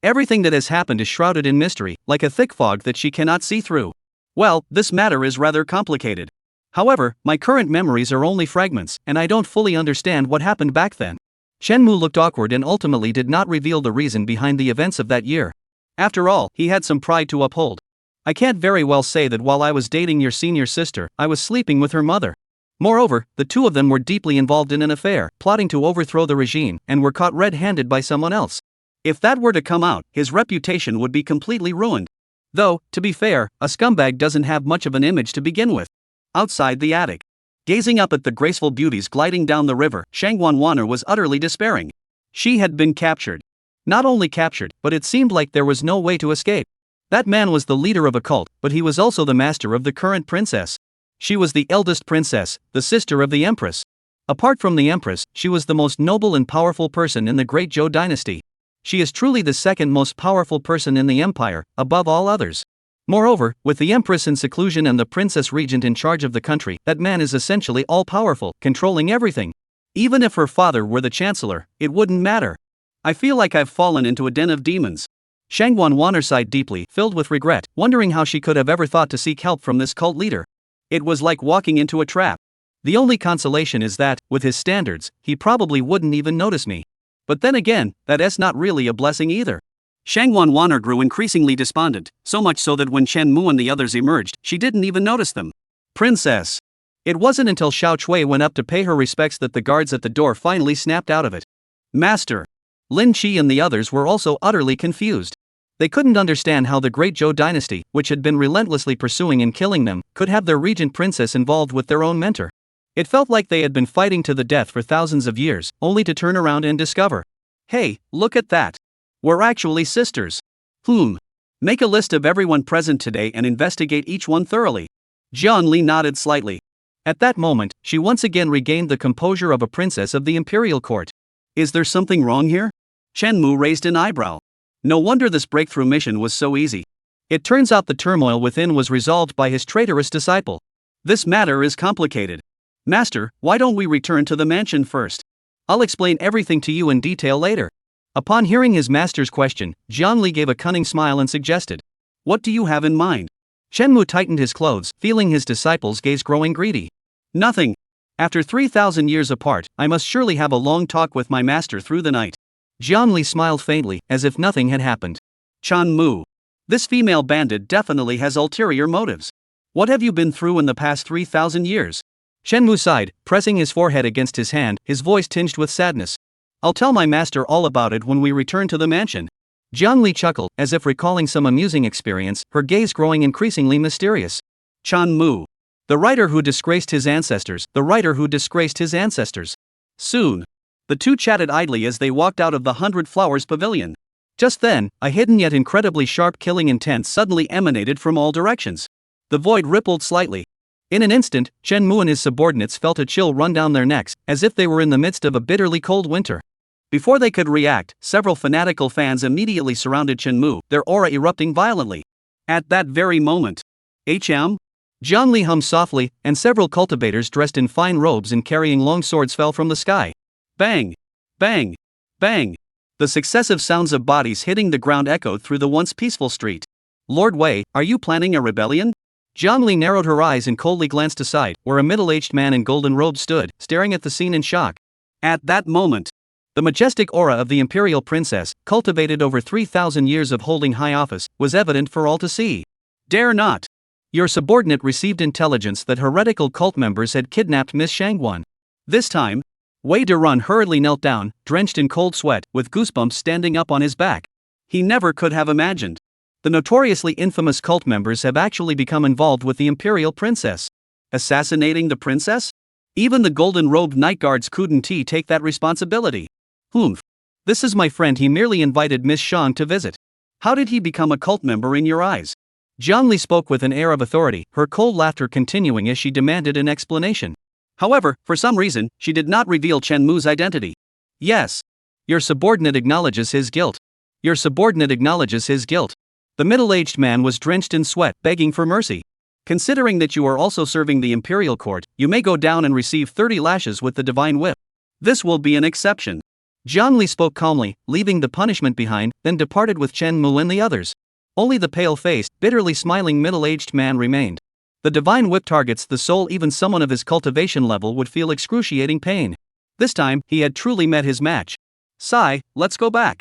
Everything that has happened is shrouded in mystery, like a thick fog that she cannot see through. Well, this matter is rather complicated. However, my current memories are only fragments, and I don't fully understand what happened back then. Shenmu looked awkward and ultimately did not reveal the reason behind the events of that year. After all, he had some pride to uphold. "I can't very well say that while I was dating your senior sister, I was sleeping with her mother. Moreover, the two of them were deeply involved in an affair, plotting to overthrow the regime, and were caught red-handed by someone else. If that were to come out, his reputation would be completely ruined. Though, to be fair, a scumbag doesn't have much of an image to begin with." Outside the attic, gazing up at the graceful beauties gliding down the river, Shang Wanwaner was utterly despairing. She had been captured. Not only captured, but it seemed like there was no way to escape. That man was the leader of a cult, but he was also the master of the current princess. She was the eldest princess, the sister of the empress. Apart from the empress, she was the most noble and powerful person in the great Zhou dynasty. She is truly the second most powerful person in the empire, above all others. Moreover, with the empress in seclusion and the princess regent in charge of the country, that man is essentially all-powerful, controlling everything. Even if her father were the chancellor, it wouldn't matter. "I feel like I've fallen into a den of demons." Shang Wanwaner sighed deeply, filled with regret, wondering how she could have ever thought to seek help from this cult leader. It was like walking into a trap. The only consolation is that, with his standards, he probably wouldn't even notice me. But then again, that's not really a blessing either. Shang Wanwaner grew increasingly despondent, so much so that when Shenmu and the others emerged, she didn't even notice them. "Princess." It wasn't until Xiao Chui went up to pay her respects that the guards at the door finally snapped out of it. "Master." Lin Qi and the others were also utterly confused. They couldn't understand how the great Zhou dynasty, which had been relentlessly pursuing and killing them, could have their regent princess involved with their own mentor. It felt like they had been fighting to the death for thousands of years, only to turn around and discover, "Hey, look at that. We're actually sisters." Make a list of everyone present today and investigate each one thoroughly. Jian Li nodded slightly. At that moment, she once again regained the composure of a princess of the imperial court. Is there something wrong here? Chen Mu raised an eyebrow. No wonder this breakthrough mission was so easy. It turns out the turmoil within was resolved by his traitorous disciple. This matter is complicated. Master, why don't we return to the mansion first? I'll explain everything to you in detail later. Upon hearing his master's question, Jian Li gave a cunning smile and suggested, what do you have in mind? Chen Mu tightened his clothes, feeling his disciple's gaze growing greedy. Nothing. After 3,000 years apart, I must surely have a long talk with my master through the night. Jian Li smiled faintly, as if nothing had happened. Chen Mu. This female bandit definitely has ulterior motives. What have you been through in the past 3,000 years? Chen Mu sighed, pressing his forehead against his hand, his voice tinged with sadness. I'll tell my master all about it when we return to the mansion. Jian Li chuckled, as if recalling some amusing experience, her gaze growing increasingly mysterious. Chen Mu. The writer who disgraced his ancestors, the writer who disgraced his ancestors. Soon. The two chatted idly as they walked out of the 100 Flowers Pavilion. Just then, a hidden yet incredibly sharp killing intent suddenly emanated from all directions. The void rippled slightly. In an instant, Chen Mu and his subordinates felt a chill run down their necks, as if they were in the midst of a bitterly cold winter. Before they could react, several fanatical fans immediately surrounded Chen Mu, their aura erupting violently. At that very moment, HM? Jian Li hummed softly, and several cultivators dressed in fine robes and carrying long swords fell from the sky. Bang! Bang! Bang! The successive sounds of bodies hitting the ground echoed through the once peaceful street. Lord Wei, are you planning a rebellion? Jian Li narrowed her eyes and coldly glanced aside, where a middle-aged man in golden robes stood, staring at the scene in shock. At that moment, the majestic aura of the imperial princess, cultivated over 3,000 years of holding high office, was evident for all to see. Dare not! Your subordinate received intelligence that heretical cult members had kidnapped Miss Shangguan. This time, Wei Derun hurriedly knelt down, drenched in cold sweat, with goosebumps standing up on his back. He never could have imagined. The notoriously infamous cult members have actually become involved with the imperial princess. Assassinating the princess? Even the golden-robed night guards couldn't take that responsibility. Humph. This is my friend. He merely invited Miss Shang to visit. How did he become a cult member in your eyes? Jian Li spoke with an air of authority, her cold laughter continuing as she demanded an explanation. However, for some reason, she did not reveal Chen Mu's identity. Yes. Your subordinate acknowledges his guilt. Your subordinate acknowledges his guilt. The middle-aged man was drenched in sweat, begging for mercy. Considering that you are also serving the imperial court, you may go down and receive 30 lashes with the divine whip. This will be an exception. Jian Li spoke calmly, leaving the punishment behind, then departed with Chen Mu and the others. Only the pale-faced, bitterly smiling middle-aged man remained. The divine whip targets the soul. Even someone of his cultivation level would feel excruciating pain. This time, he had truly met his match. Sai, let's go back.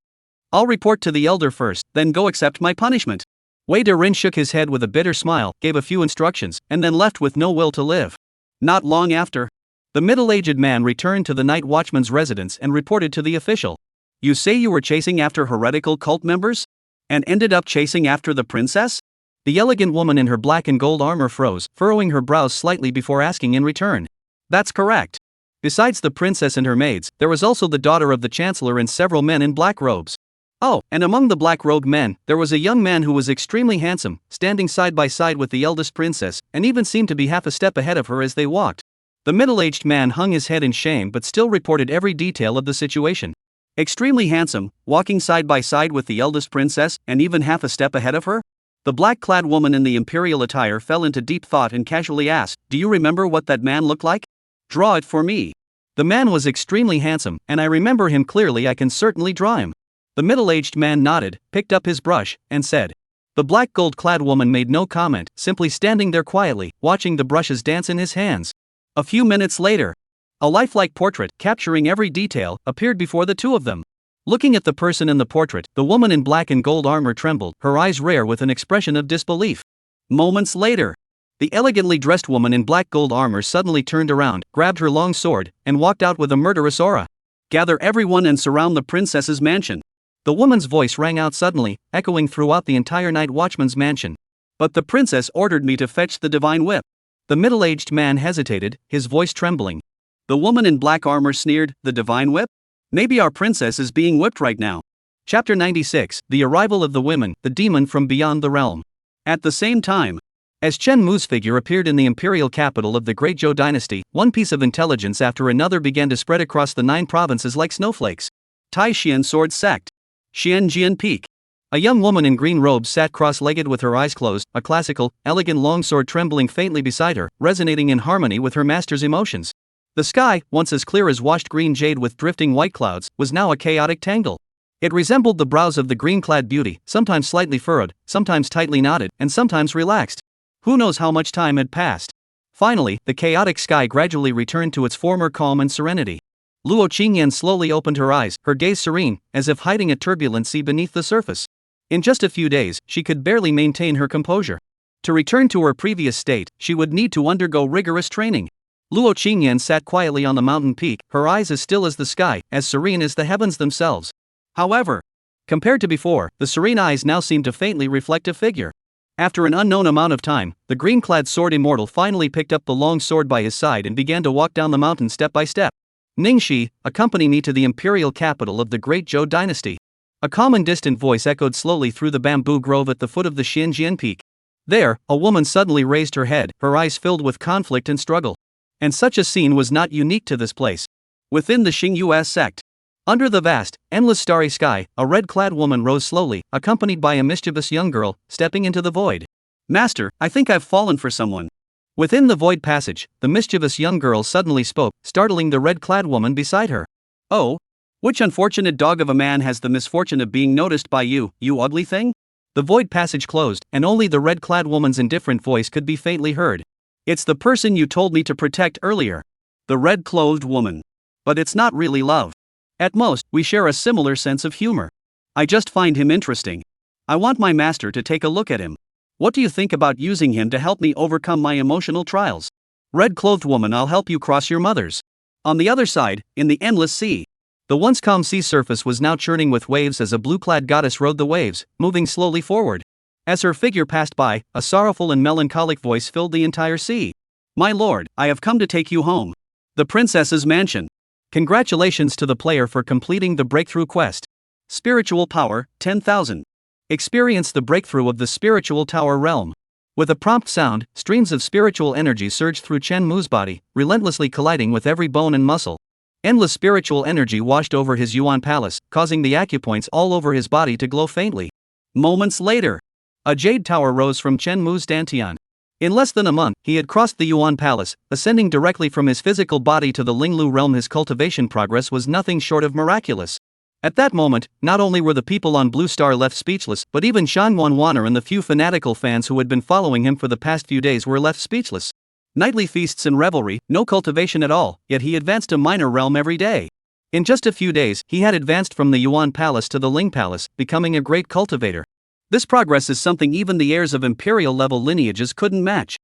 I'll report to the elder first, then go accept my punishment. Wei Derin shook his head with a bitter smile, gave a few instructions, and then left with no will to live. Not long after, the middle-aged man returned to the night watchman's residence and reported to the official. You say you were chasing after heretical cult members? And ended up chasing after the princess? The elegant woman in her black and gold armor froze, furrowing her brows slightly before asking in return. That's correct. Besides the princess and her maids, there was also the daughter of the chancellor and several men in black robes. Oh, and among the black-robed men, there was a young man who was extremely handsome, standing side by side with the eldest princess, and even seemed to be half a step ahead of her as they walked. The middle-aged man hung his head in shame but still reported every detail of the situation. Extremely handsome, walking side by side with the eldest princess, and even half a step ahead of her? The black-clad woman in the imperial attire fell into deep thought and casually asked, Do you remember what that man looked like? Draw it for me. The man was extremely handsome, and I remember him clearly. I can certainly draw him. The middle-aged man nodded, picked up his brush, and said. The black gold-clad woman made no comment, simply standing there quietly, watching the brushes dance in his hands. A few minutes later, a lifelike portrait, capturing every detail, appeared before the two of them. Looking at the person in the portrait, the woman in black and gold armor trembled, her eyes rare with an expression of disbelief. Moments later, the elegantly dressed woman in black gold armor suddenly turned around, grabbed her long sword, and walked out with a murderous aura. Gather everyone and surround the princess's mansion. The woman's voice rang out suddenly, echoing throughout the entire night watchman's mansion. But the princess ordered me to fetch the divine whip. The middle-aged man hesitated, his voice trembling. The woman in black armor sneered, The divine whip? Maybe our princess is being whipped right now. Chapter 96, The Arrival of the Women, the Demon from Beyond the Realm. At the same time, as Chen Mu's figure appeared in the imperial capital of the Great Zhou dynasty, one piece of intelligence after another began to spread across the 9 provinces like snowflakes. Tai Xian Sword Sect. Xianjian Peak. A young woman in green robes sat cross-legged with her eyes closed, a classical, elegant longsword trembling faintly beside her, resonating in harmony with her master's emotions. The sky, once as clear as washed green jade with drifting white clouds, was now a chaotic tangle. It resembled the brows of the green-clad beauty, sometimes slightly furrowed, sometimes tightly knotted, and sometimes relaxed. Who knows how much time had passed? Finally, the chaotic sky gradually returned to its former calm and serenity. Luo Qingyan slowly opened her eyes, her gaze serene, as if hiding a turbulent sea beneath the surface. In just a few days, she could barely maintain her composure. To return to her previous state, she would need to undergo rigorous training. Luo Qingyan sat quietly on the mountain peak, her eyes as still as the sky, as serene as the heavens themselves. However, compared to before, the serene eyes now seemed to faintly reflect a figure. After an unknown amount of time, the green-clad sword immortal finally picked up the long sword by his side and began to walk down the mountain step by step. Ningxi, accompany me to the imperial capital of the Great Zhou dynasty. A calm and distant voice echoed slowly through the bamboo grove at the foot of the Xianjian Peak. There, a woman suddenly raised her head, her eyes filled with conflict and struggle. And such a scene was not unique to this place. Within the Xingyue sect, under the vast, endless starry sky, a red-clad woman rose slowly, accompanied by a mischievous young girl, stepping into the void. Master, I think I've fallen for someone. Within the void passage, the mischievous young girl suddenly spoke, startling the red-clad woman beside her. Oh? Which unfortunate dog of a man has the misfortune of being noticed by you, you ugly thing? The void passage closed, and only the red-clad woman's indifferent voice could be faintly heard. It's the person you told me to protect earlier. The red-clothed woman. But it's not really love. At most, we share a similar sense of humor. I just find him interesting. I want my master to take a look at him. What do you think about using him to help me overcome my emotional trials? Red-clothed woman, I'll help you cross your mothers. On the other side, in the endless sea. The once calm sea surface was now churning with waves as a blue-clad goddess rode the waves, moving slowly forward. As her figure passed by, a sorrowful and melancholic voice filled the entire sea. My lord, I have come to take you home. The princess's mansion. Congratulations to the player for completing the breakthrough quest. Spiritual power, 10,000. Experience the breakthrough of the spiritual tower realm. With a prompt sound, streams of spiritual energy surged through Chen Mu's body, relentlessly colliding with every bone and muscle. Endless spiritual energy washed over his Yuan palace, causing the acupoints all over his body to glow faintly. Moments later, a jade tower rose from Chen Mu's dantian. In less than a month, he had crossed the Yuan Palace, ascending directly from his physical body to the Linglu realm. His cultivation progress was nothing short of miraculous. At that moment, not only were the people on Blue Star left speechless, but even Shan Wanwaner and the few fanatical fans who had been following him for the past few days were left speechless. Nightly feasts and revelry, no cultivation at all, yet he advanced a minor realm every day. In just a few days, he had advanced from the Yuan Palace to the Ling Palace, becoming a great cultivator. This progress is something even the heirs of imperial-level lineages couldn't match.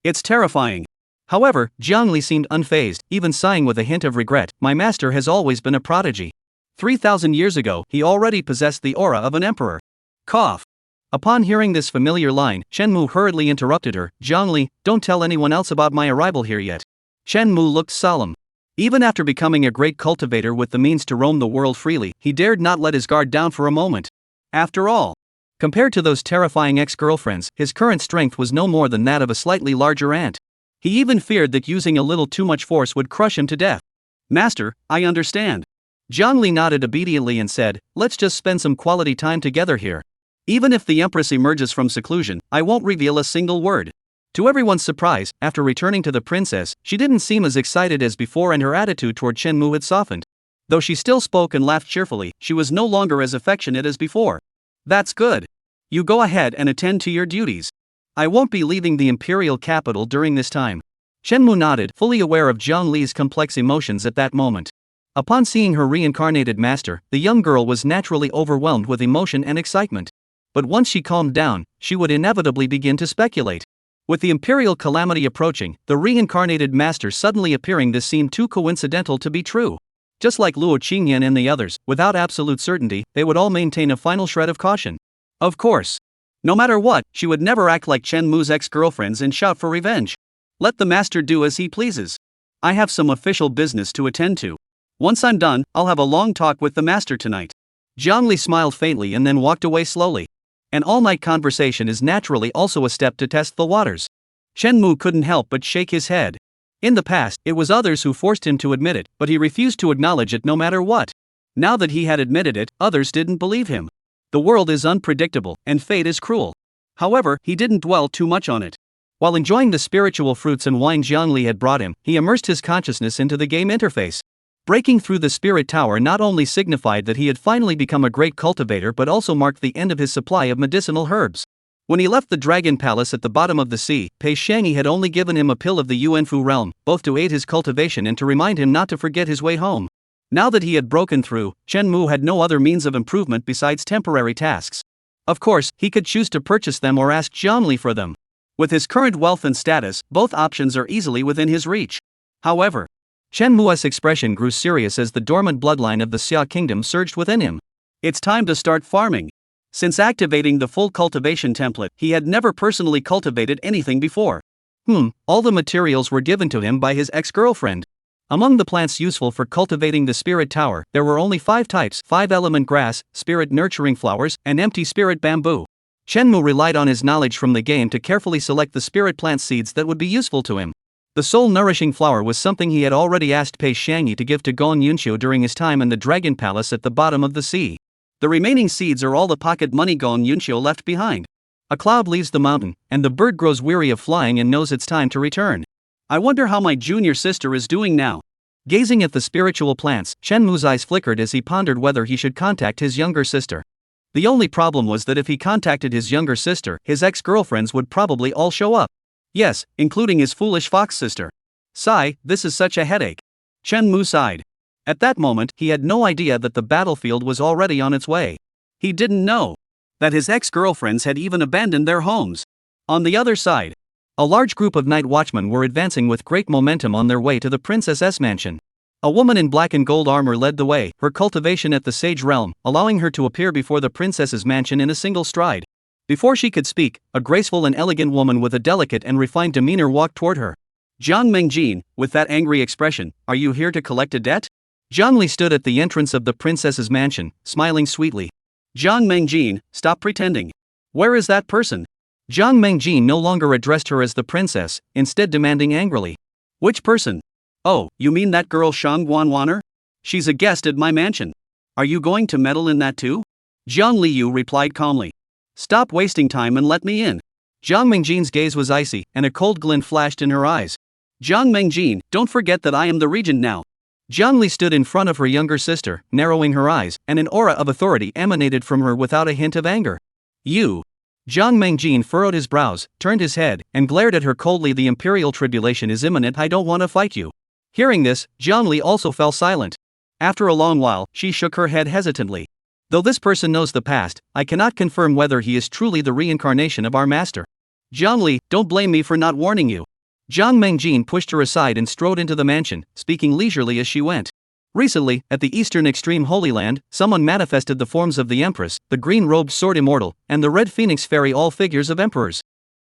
It's terrifying. However, Jiangli seemed unfazed, even sighing with a hint of regret. My master has always been a prodigy. 3,000 years ago, he already possessed the aura of an emperor. Cough. Upon hearing this familiar line, Chen Mu hurriedly interrupted her. Jiangli, don't tell anyone else about my arrival here yet. Chen Mu looked solemn. Even after becoming a great cultivator with the means to roam the world freely, he dared not let his guard down for a moment. After all, compared to those terrifying ex-girlfriends, his current strength was no more than that of a slightly larger ant. He even feared that using a little too much force would crush him to death. Master, I understand. Jiangli nodded obediently and said, let's just spend some quality time together here. Even if the Empress emerges from seclusion, I won't reveal a single word. To everyone's surprise, after returning to the princess, she didn't seem as excited as before and her attitude toward Chen Mu had softened. Though she still spoke and laughed cheerfully, she was no longer as affectionate as before. That's good. You go ahead and attend to your duties. I won't be leaving the imperial capital during this time. Chen Mu nodded, fully aware of Zhang Li's complex emotions at that moment. Upon seeing her reincarnated master, the young girl was naturally overwhelmed with emotion and excitement. But once she calmed down, she would inevitably begin to speculate. With the imperial calamity approaching, the reincarnated master suddenly appearing, this seemed too coincidental to be true. Just like Luo Qingyan and the others, without absolute certainty, they would all maintain a final shred of caution. Of course. No matter what, she would never act like Chen Mu's ex-girlfriends and shout for revenge. Let the master do as he pleases. I have some official business to attend to. Once I'm done, I'll have a long talk with the master tonight. Zhang smiled faintly and then walked away slowly. An all-night conversation is naturally also a step to test the waters. Chen Mu couldn't help but shake his head. In the past, it was others who forced him to admit it, but he refused to acknowledge it no matter what. Now that he had admitted it, others didn't believe him. The world is unpredictable, and fate is cruel. However, he didn't dwell too much on it. While enjoying the spiritual fruits and wine Zhang had brought him, he immersed his consciousness into the game interface. Breaking through the spirit tower not only signified that he had finally become a great cultivator but also marked the end of his supply of medicinal herbs. When he left the Dragon Palace at the bottom of the sea, Pei Shanyi had only given him a pill of the Yuanfu realm, both to aid his cultivation and to remind him not to forget his way home. Now that he had broken through, Chen Mu had no other means of improvement besides temporary tasks. Of course, he could choose to purchase them or ask Zhang for them. With his current wealth and status, both options are easily within his reach. However, Chen Mu's expression grew serious as the dormant bloodline of the Xia kingdom surged within him. It's time to start farming. Since activating the full cultivation template, he had never personally cultivated anything before. All the materials were given to him by his ex-girlfriend. Among the plants useful for cultivating the spirit tower, there were only 5 types: 5-element grass, spirit nurturing flowers, and empty spirit bamboo. Chen Mu relied on his knowledge from the game to carefully select the spirit plant seeds that would be useful to him. The soul-nourishing flower was something he had already asked Pei Shanyi to give to Gon Yunqiu during his time in the Dragon Palace at the bottom of the sea. The remaining seeds are all the pocket money Gon Yunqiu left behind. A cloud leaves the mountain, and the bird grows weary of flying and knows it's time to return. I wonder how my junior sister is doing now. Gazing at the spiritual plants, Chen Mu's eyes flickered as he pondered whether he should contact his younger sister. The only problem was that if he contacted his younger sister, his ex-girlfriends would probably all show up. Yes, including his foolish fox sister. Sigh, this is such a headache. Chen Mu sighed. At that moment, he had no idea that the battlefield was already on its way. He didn't know that his ex-girlfriends had even abandoned their homes. On the other side, a large group of night watchmen were advancing with great momentum on their way to the princess's mansion. A woman in black and gold armor led the way, her cultivation at the Sage Realm, allowing her to appear before the princess's mansion in a single stride. Before she could speak, a graceful and elegant woman with a delicate and refined demeanor walked toward her. Zhang Mengjin, with that angry expression, are you here to collect a debt? Zhang Li stood at the entrance of the princess's mansion, smiling sweetly. Zhang Mengjin, stop pretending. Where is that person? Zhang Mengjin no longer addressed her as the princess, instead demanding angrily. Which person? Oh, you mean that girl Shang Guanwaner? She's a guest at my mansion. Are you going to meddle in that too? Zhang Liu replied calmly. Stop wasting time and let me in. Zhang Mengjin's gaze was icy, and a cold glint flashed in her eyes. Zhang Mengjin, don't forget that I am the regent now. Zhang Li stood in front of her younger sister, narrowing her eyes, and an aura of authority emanated from her without a hint of anger. You. Zhang Mengjin furrowed his brows, turned his head, and glared at her coldly. The imperial tribulation is imminent. I don't want to fight you. Hearing this, Zhang Li also fell silent. After a long while, she shook her head hesitantly. Though this person knows the past, I cannot confirm whether he is truly the reincarnation of our master. Zhang Li, don't blame me for not warning you. Zhang Mengjin pushed her aside and strode into the mansion, speaking leisurely as she went. Recently, at the Eastern Extreme Holy Land, someone manifested the forms of the Empress, the green-robed Sword Immortal, and the Red Phoenix Fairy, all figures of emperors.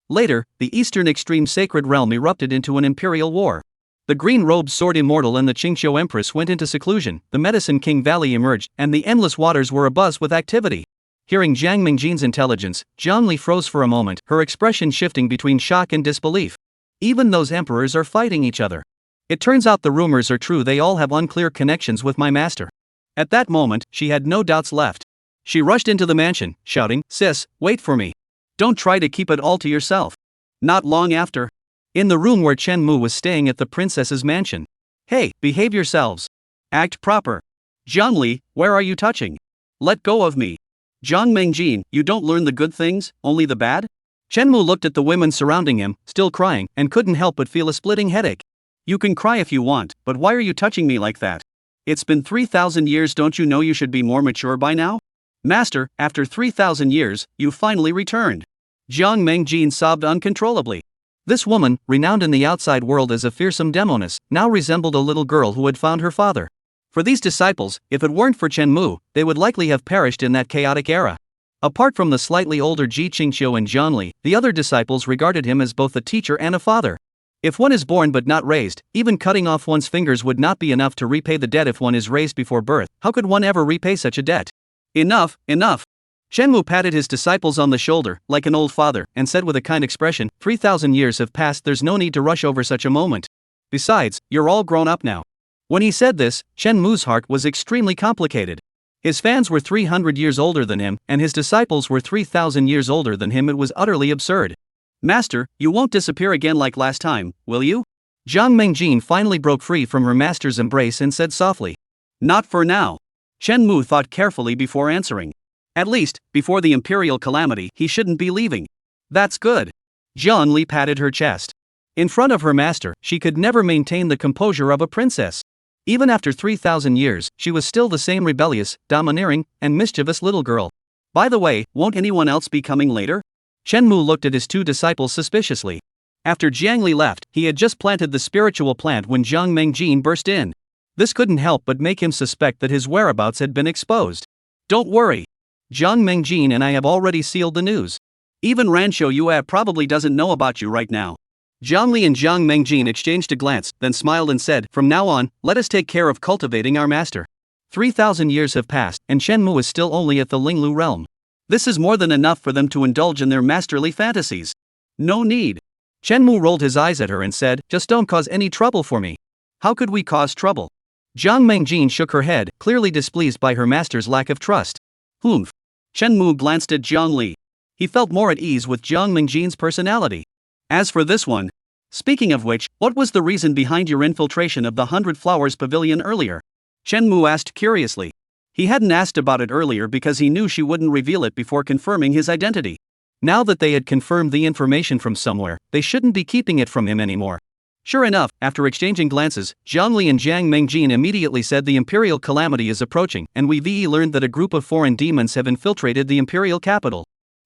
Later, the Eastern Extreme Sacred Realm erupted into an imperial war. The green-robed Sword Immortal and the Qingqiu Empress went into seclusion, the Medicine King Valley emerged, and the Endless Waters were abuzz with activity. Hearing Zhang Mengjin's intelligence, Zhang Li froze for a moment, her expression shifting between shock and disbelief. Even those emperors are fighting each other. It turns out the rumors are true. They all have unclear connections with my master. At that moment, she had no doubts left. She rushed into the mansion, shouting, Sis, wait for me. Don't try to keep it all to yourself. Not long after, in the room where Chen Mu was staying at the princess's mansion. Hey, behave yourselves. Act proper. Zhang Li, where are you touching? Let go of me. Zhang Mengjin, you don't learn the good things, only the bad? Chen Mu looked at the women surrounding him, still crying, and couldn't help but feel a splitting headache. You can cry if you want, but why are you touching me like that? It's been 3,000 years, don't you know you should be more mature by now? Master, after 3,000 years, you finally returned. Zhang Mengjin sobbed uncontrollably. This woman, renowned in the outside world as a fearsome demoness, now resembled a little girl who had found her father. For these disciples, if it weren't for Chen Mu, they would likely have perished in that chaotic era. Apart from the slightly older Ji Qingqiu and Zhang Li, the other disciples regarded him as both a teacher and a father. If one is born but not raised, even cutting off one's fingers would not be enough to repay the debt. If one is raised before birth, how could one ever repay such a debt? Enough, enough. Shenmue patted his disciples on the shoulder, like an old father, and said with a kind expression, 3,000 years have passed, there's no need to rush over such a moment. Besides, you're all grown up now. When he said this, Shenmue's heart was extremely complicated. His fans were 300 years older than him, and his disciples were 3,000 years older than him. It was utterly absurd. Master, you won't disappear again like last time, will you? Jiang Mengjin finally broke free from her master's embrace and said softly. Not for now. Shenmue thought carefully before answering. At least, before the imperial calamity, he shouldn't be leaving. That's good. Jian Li patted her chest. In front of her master, she could never maintain the composure of a princess. Even after 3,000 years, she was still the same rebellious, domineering, and mischievous little girl. By the way, won't anyone else be coming later? Shenmue looked at his two disciples suspiciously. After Jiang Li left, he had just planted the spiritual plant when Jiang Mengjin burst in. This couldn't help but make him suspect that his whereabouts had been exposed. Don't worry. Jiang Mengjin and I have already sealed the news. Even Ranshou Yue probably doesn't know about you right now. Jiang Li and Jiang Mengjin exchanged a glance, then smiled and said, from now on, let us take care of cultivating our master. 3,000 years have passed, and Shenmue is still only at the Linglu realm. This is more than enough for them to indulge in their masterly fantasies. No need. Shenmue rolled his eyes at her and said, just don't cause any trouble for me. How could we cause trouble? Jiang Mengjin shook her head, clearly displeased by her master's lack of trust. Humph. Shenmue glanced at Jiang Li. He felt more at ease with Jiang Mengjin's personality. As for this one. Speaking of which, what was the reason behind your infiltration of the 100 Flowers Pavilion earlier? Shenmue asked curiously. He hadn't asked about it earlier because he knew she wouldn't reveal it before confirming his identity. Now that they had confirmed the information from somewhere, they shouldn't be keeping it from him anymore. Sure enough, after exchanging glances, Jiang Li and Jiang Mengjin immediately said the imperial calamity is approaching, and we've learned that a group of foreign demons have infiltrated the imperial capital.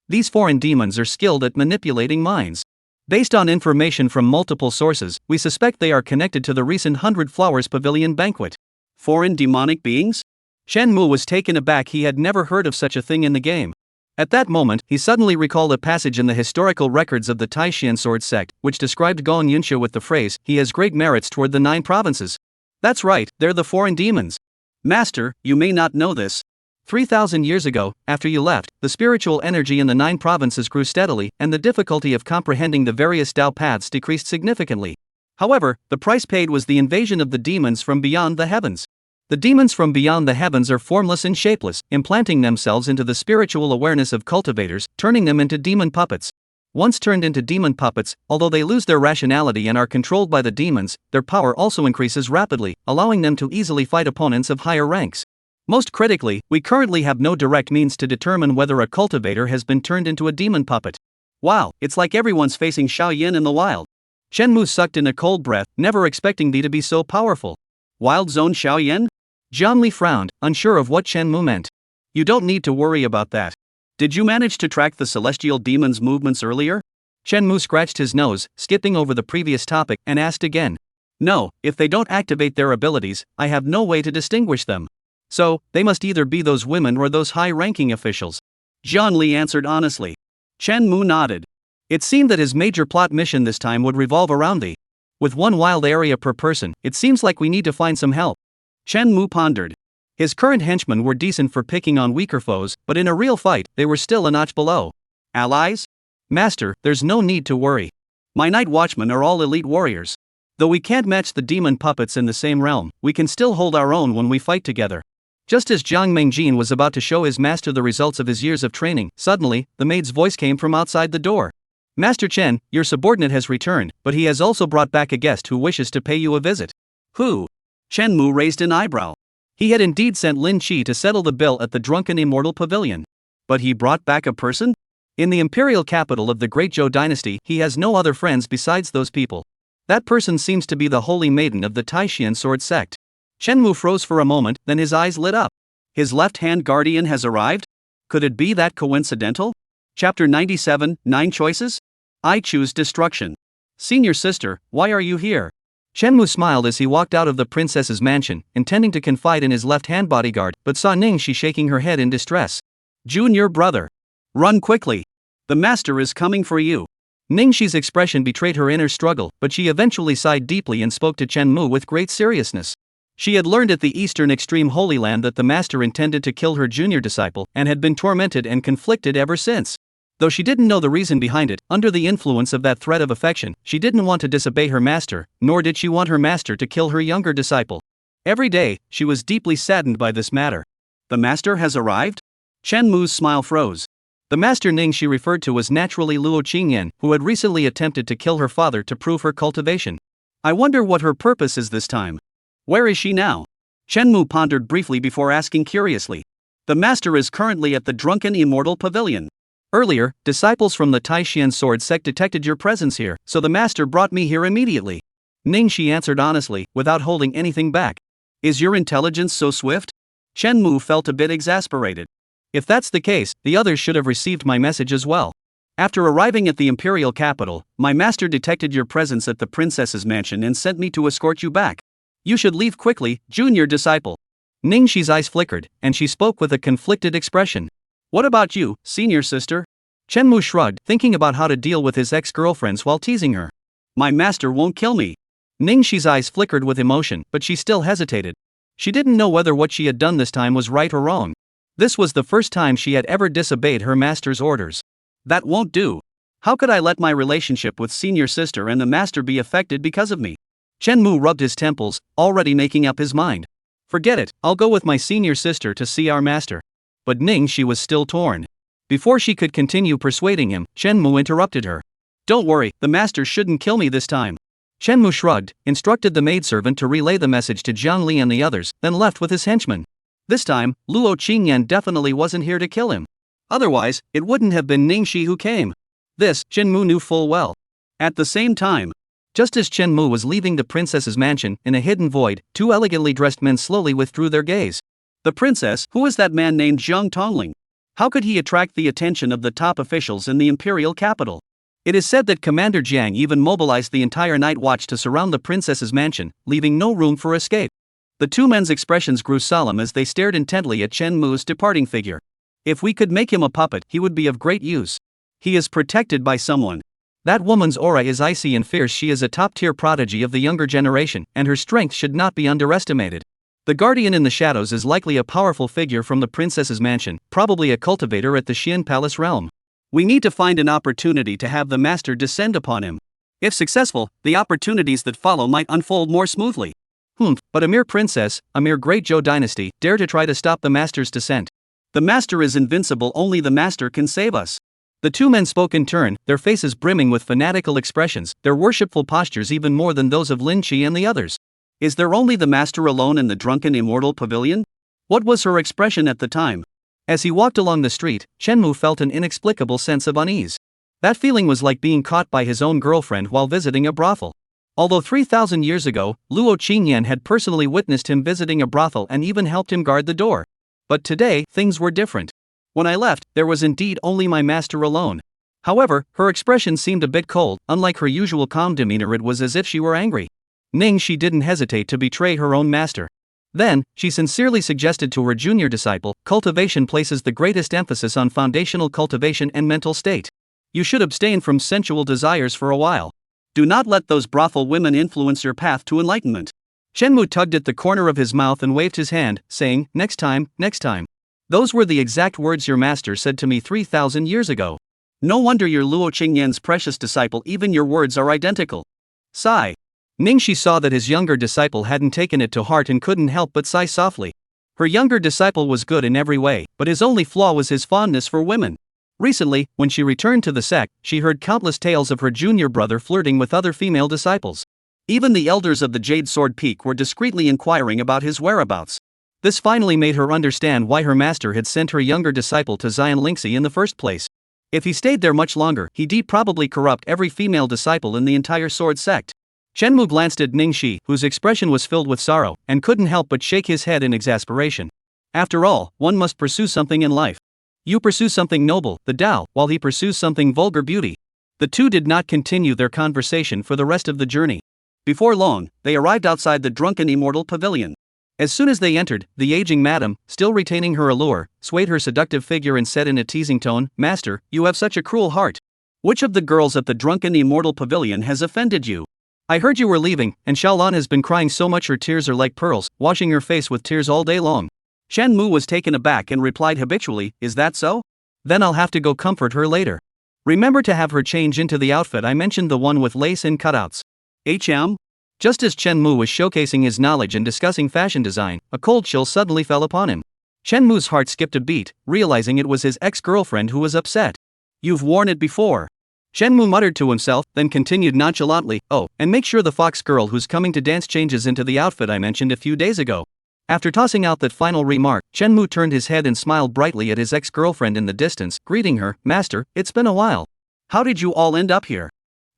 These foreign demons are skilled at manipulating minds. Based on information from multiple sources, we suspect they are connected to the recent 100 Flowers Pavilion banquet. Foreign demonic beings? Shenmue was taken aback. He had never heard of such a thing in the game. At that moment, he suddenly recalled a passage in the historical records of the Taishan Sword Sect, which described Gong Yunsha with the phrase, he has great merits toward the 9 provinces. That's right, they're the foreign demons. Master, you may not know this. 3,000 years ago, after you left, the spiritual energy in the 9 provinces grew steadily, and the difficulty of comprehending the various Tao paths decreased significantly. However, the price paid was the invasion of the demons from beyond the heavens. The demons from beyond the heavens are formless and shapeless, implanting themselves into the spiritual awareness of cultivators, turning them into demon puppets. Once turned into demon puppets, although they lose their rationality and are controlled by the demons, their power also increases rapidly, allowing them to easily fight opponents of higher ranks. Most critically, we currently have no direct means to determine whether a cultivator has been turned into a demon puppet. Wow, it's like everyone's facing Xiaoyan in the wild. Shenmue sucked in a cold breath, never expecting thee to be so powerful. Wild Zone Xiaoyan? Jiang Li frowned, unsure of what Shenmue meant. You don't need to worry about that. Did you manage to track the celestial demon's movements earlier? Shenmue scratched his nose, skipping over the previous topic, and asked again. No, if they don't activate their abilities, I have no way to distinguish them. So, they must either be those women or those high-ranking officials. Jiang Li answered honestly. Shenmue nodded. It seemed that his major plot mission this time would revolve around thee. With 1 wild area per person, it seems like we need to find some help. Shenmue pondered. His current henchmen were decent for picking on weaker foes, but in a real fight, they were still a notch below. Allies? Master, there's no need to worry. My night watchmen are all elite warriors. Though we can't match the demon puppets in the same realm, we can still hold our own when we fight together. Just as Jiang Mengjin was about to show his master the results of his years of training, suddenly, the maid's voice came from outside the door. Master Chen, your subordinate has returned, but he has also brought back a guest who wishes to pay you a visit. Who? Shenmue raised an eyebrow. He had indeed sent Lin Qi to settle the bill at the Drunken Immortal Pavilion. But he brought back a person? In the imperial capital of the Great Zhou dynasty, he has no other friends besides those people. That person seems to be the holy maiden of the Taishan Sword Sect. Shenmue froze for a moment, then his eyes lit up. His left-hand guardian has arrived? Could it be that coincidental? Chapter 97, 9 Choices? I choose destruction. Senior sister, why are you here? Shenmue smiled as he walked out of the princess's mansion, intending to confide in his left-hand bodyguard, but saw Ningxi shaking her head in distress. Junior brother. Run quickly. The master is coming for you. Ningxi's expression betrayed her inner struggle, but she eventually sighed deeply and spoke to Shenmue with great seriousness. She had learned at the Eastern Extreme Holy Land that the master intended to kill her junior disciple and had been tormented and conflicted ever since. Though she didn't know the reason behind it, under the influence of that threat of affection, she didn't want to disobey her master, nor did she want her master to kill her younger disciple. Every day, she was deeply saddened by this matter. The master has arrived? Chen Mu's smile froze. The master Ning she referred to was naturally Luo Qingyan, who had recently attempted to kill her father to prove her cultivation. I wonder what her purpose is this time. Where is she now? Chen Mu pondered briefly before asking curiously. The master is currently at the Drunken Immortal Pavilion. Earlier, disciples from the Taishian Sword Sect detected your presence here, so the master brought me here immediately. Ning she answered honestly, without holding anything back. Is your intelligence so swift? Chen Mu felt a bit exasperated. If that's the case, the others should have received my message as well. After arriving at the imperial capital, my master detected your presence at the princess's mansion and sent me to escort you back. You should leave quickly, junior disciple. Ning Shi's eyes flickered, and she spoke with a conflicted expression. What about you, senior sister? Chen Mu shrugged, thinking about how to deal with his ex-girlfriends while teasing her. My master won't kill me. Ning Shi's eyes flickered with emotion, but she still hesitated. She didn't know whether what she had done this time was right or wrong. This was the first time she had ever disobeyed her master's orders. That won't do. How could I let my relationship with senior sister and the master be affected because of me? Chen Mu rubbed his temples, already making up his mind. Forget it, I'll go with my senior sister to see our master. But Ning Shi was still torn. Before she could continue persuading him, Chen Mu interrupted her. Don't worry, the master shouldn't kill me this time. Chen Mu shrugged, instructed the maidservant to relay the message to Jiang Li and the others, then left with his henchmen. This time, Luo Qingyan definitely wasn't here to kill him. Otherwise, it wouldn't have been Ning Shi who came. This, Chen Mu knew full well. At the same time, just as Chen Mu was leaving the princess's mansion, in a hidden void, two elegantly dressed men slowly withdrew their gaze. The princess, who is that man named Zhang Tongling? How could he attract the attention of the top officials in the imperial capital? It is said that Commander Jiang even mobilized the entire night watch to surround the princess's mansion, leaving no room for escape. The two men's expressions grew solemn as they stared intently at Chen Mu's departing figure. If we could make him a puppet, he would be of great use. He is protected by someone. That woman's aura is icy and fierce. She is a top-tier prodigy of the younger generation, and her strength should not be underestimated. The guardian in the shadows is likely a powerful figure from the princess's mansion, probably a cultivator at the Xian Palace realm. We need to find an opportunity to have the master descend upon him. If successful, the opportunities that follow might unfold more smoothly. But a mere princess, a mere great Zhou dynasty, dare to try to stop the master's descent. The master is invincible, only the master can save us. The two men spoke in turn, their faces brimming with fanatical expressions, their worshipful postures even more than those of Lin Qi and the others. Is there only the master alone in the Drunken Immortal Pavilion? What was her expression at the time? As he walked along the street, Chen Mu felt an inexplicable sense of unease. That feeling was like being caught by his own girlfriend while visiting a brothel. Although 3,000 years ago, Luo Qingyan had personally witnessed him visiting a brothel and even helped him guard the door. But today, things were different. When I left, there was indeed only my master alone. However, her expression seemed a bit cold. Unlike her usual calm demeanor, it was as if she were angry. Ning Shi didn't hesitate to betray her own master. Then, she sincerely suggested to her junior disciple, cultivation places the greatest emphasis on foundational cultivation and mental state. You should abstain from sensual desires for a while. Do not let those brothel women influence your path to enlightenment. Chen Mu tugged at the corner of his mouth and waved his hand, saying, next time, next time. Those were the exact words your master said to me 3,000 years ago. No wonder you're Luo Qingyan's precious disciple, even your words are identical. Sigh. Ning Shi saw that his younger disciple hadn't taken it to heart and couldn't help but sigh softly. Her younger disciple was good in every way, but his only flaw was his fondness for women. Recently, when she returned to the sect, she heard countless tales of her junior brother flirting with other female disciples. Even the elders of the Jade Sword Peak were discreetly inquiring about his whereabouts. This finally made her understand why her master had sent her younger disciple to Xian Lingxi in the first place. If he stayed there much longer, he'd probably corrupt every female disciple in the entire sword sect. Chen Mu glanced at Ning Shi, whose expression was filled with sorrow, and couldn't help but shake his head in exasperation. After all, one must pursue something in life. You pursue something noble, the Tao, while he pursues something vulgar, beauty. The two did not continue their conversation for the rest of the journey. Before long, they arrived outside the Drunken Immortal Pavilion. As soon as they entered, the aging madam, still retaining her allure, swayed her seductive figure and said in a teasing tone, Master, you have such a cruel heart. Which of the girls at the Drunken Immortal Pavilion has offended you? I heard you were leaving, and Xiaolan has been crying so much her tears are like pearls, washing her face with tears all day long. Shen Mu was taken aback and replied habitually, is that so? Then I'll have to go comfort her later. Remember to have her change into the outfit I mentioned, the one with lace and cutouts. Just as Chen Mu was showcasing his knowledge and discussing fashion design, a cold chill suddenly fell upon him. Chen Mu's heart skipped a beat, realizing it was his ex-girlfriend who was upset. You've worn it before. Chen Mu muttered to himself, then continued nonchalantly, oh, and make sure the fox girl who's coming to dance changes into the outfit I mentioned a few days ago. After tossing out that final remark, Chen Mu turned his head and smiled brightly at his ex-girlfriend in the distance, greeting her, Master, it's been a while. How did you all end up here?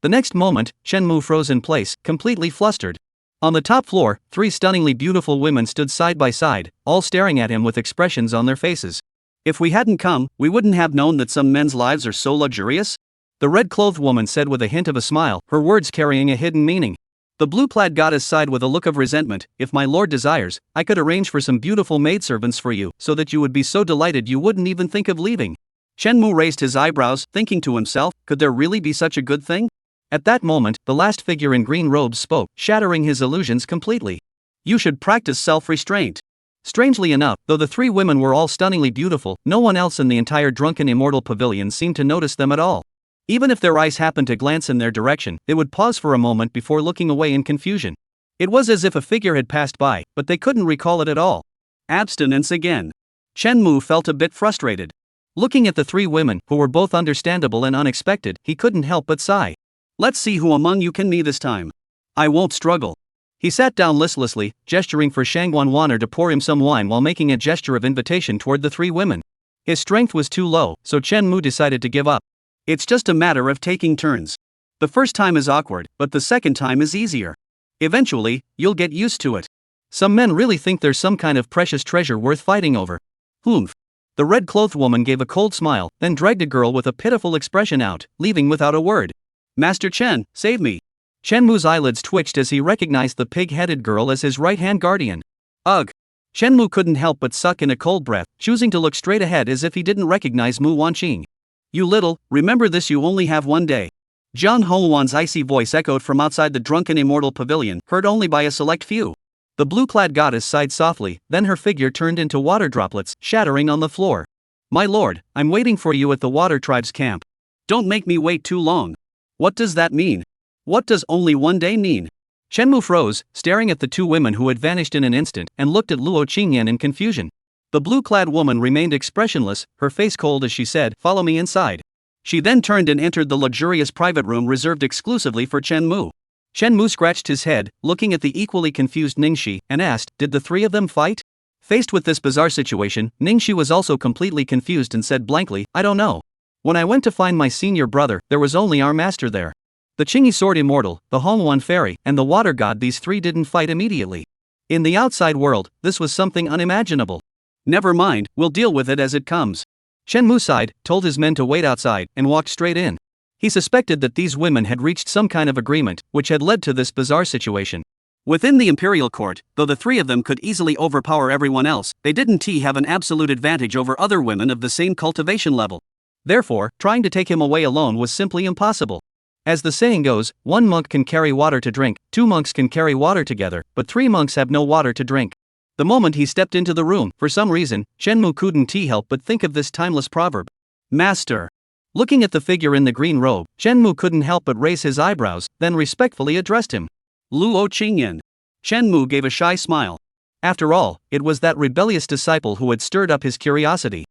The next moment, Chen Mu froze in place, completely flustered. On the top floor, 3 stunningly beautiful women stood side by side, all staring at him with expressions on their faces. If we hadn't come, we wouldn't have known that some men's lives are so luxurious? The red-clothed woman said with a hint of a smile, her words carrying a hidden meaning. The blue-clad goddess sighed with a look of resentment, if my lord desires, I could arrange for some beautiful maidservants for you, so that you would be so delighted you wouldn't even think of leaving. Chen Mu raised his eyebrows, thinking to himself, could there really be such a good thing? At that moment, the last figure in green robes spoke, shattering his illusions completely. You should practice self-restraint. Strangely enough, though the 3 women were all stunningly beautiful, no one else in the entire drunken immortal pavilion seemed to notice them at all. Even if their eyes happened to glance in their direction, they would pause for a moment before looking away in confusion. It was as if a figure had passed by, but they couldn't recall it at all. Abstinence again. Chen Mu felt a bit frustrated. Looking at the 3 women, who were both understandable and unexpected, he couldn't help but sigh. Let's see who among you can me this time. I won't struggle. He sat down listlessly, gesturing for Shangguan Wanner to pour him some wine while making a gesture of invitation toward the 3 women. His strength was too low, so Chen Mu decided to give up. It's just a matter of taking turns. The first time is awkward, but the second time is easier. Eventually, you'll get used to it. Some men really think there's some kind of precious treasure worth fighting over. Humph. The red-clothed woman gave a cold smile, then dragged a girl with a pitiful expression out, leaving without a word. Master Chen, save me. Chen Mu's eyelids twitched as he recognized the pig-headed girl as his right-hand guardian. Ugh. Chen Mu couldn't help but suck in a cold breath, choosing to look straight ahead as if he didn't recognize Mu Wanqing. You little, remember this, you only have one day. Jiang Hongwan's icy voice echoed from outside the drunken immortal pavilion, heard only by a select few. The blue-clad goddess sighed softly, then her figure turned into water droplets, shattering on the floor. My lord, I'm waiting for you at the water tribe's camp. Don't make me wait too long. What does that mean? What does only one day mean? Chen Mu froze, staring at the 2 women who had vanished in an instant, and looked at Luo Qingyan in confusion. The blue-clad woman remained expressionless, her face cold as she said, follow me inside. She then turned and entered the luxurious private room reserved exclusively for Chen Mu. Chen Mu scratched his head, looking at the equally confused Ningxi, and asked, did the 3 of them fight? Faced with this bizarre situation, Ningxi was also completely confused and said blankly, I don't know. When I went to find my senior brother, there was only our master there. The Qingyi sword immortal, the Hongwan fairy, and the water god, these 3 didn't fight immediately. In the outside world, this was something unimaginable. Never mind, we'll deal with it as it comes. Chen Mu sighed, told his men to wait outside, and walked straight in. He suspected that these women had reached some kind of agreement, which had led to this bizarre situation. Within the imperial court, though the 3 of them could easily overpower everyone else, they didn't have an absolute advantage over other women of the same cultivation level. Therefore, trying to take him away alone was simply impossible. As the saying goes, 1 monk can carry water to drink, 2 monks can carry water together, but 3 monks have no water to drink. The moment he stepped into the room, for some reason, Chen Mu couldn't help but think of this timeless proverb. Master. Looking at the figure in the green robe, Chen Mu couldn't help but raise his eyebrows, then respectfully addressed him. Luo Qingyan. Chen Mu gave a shy smile. After all, it was that rebellious disciple who had stirred up his curiosity.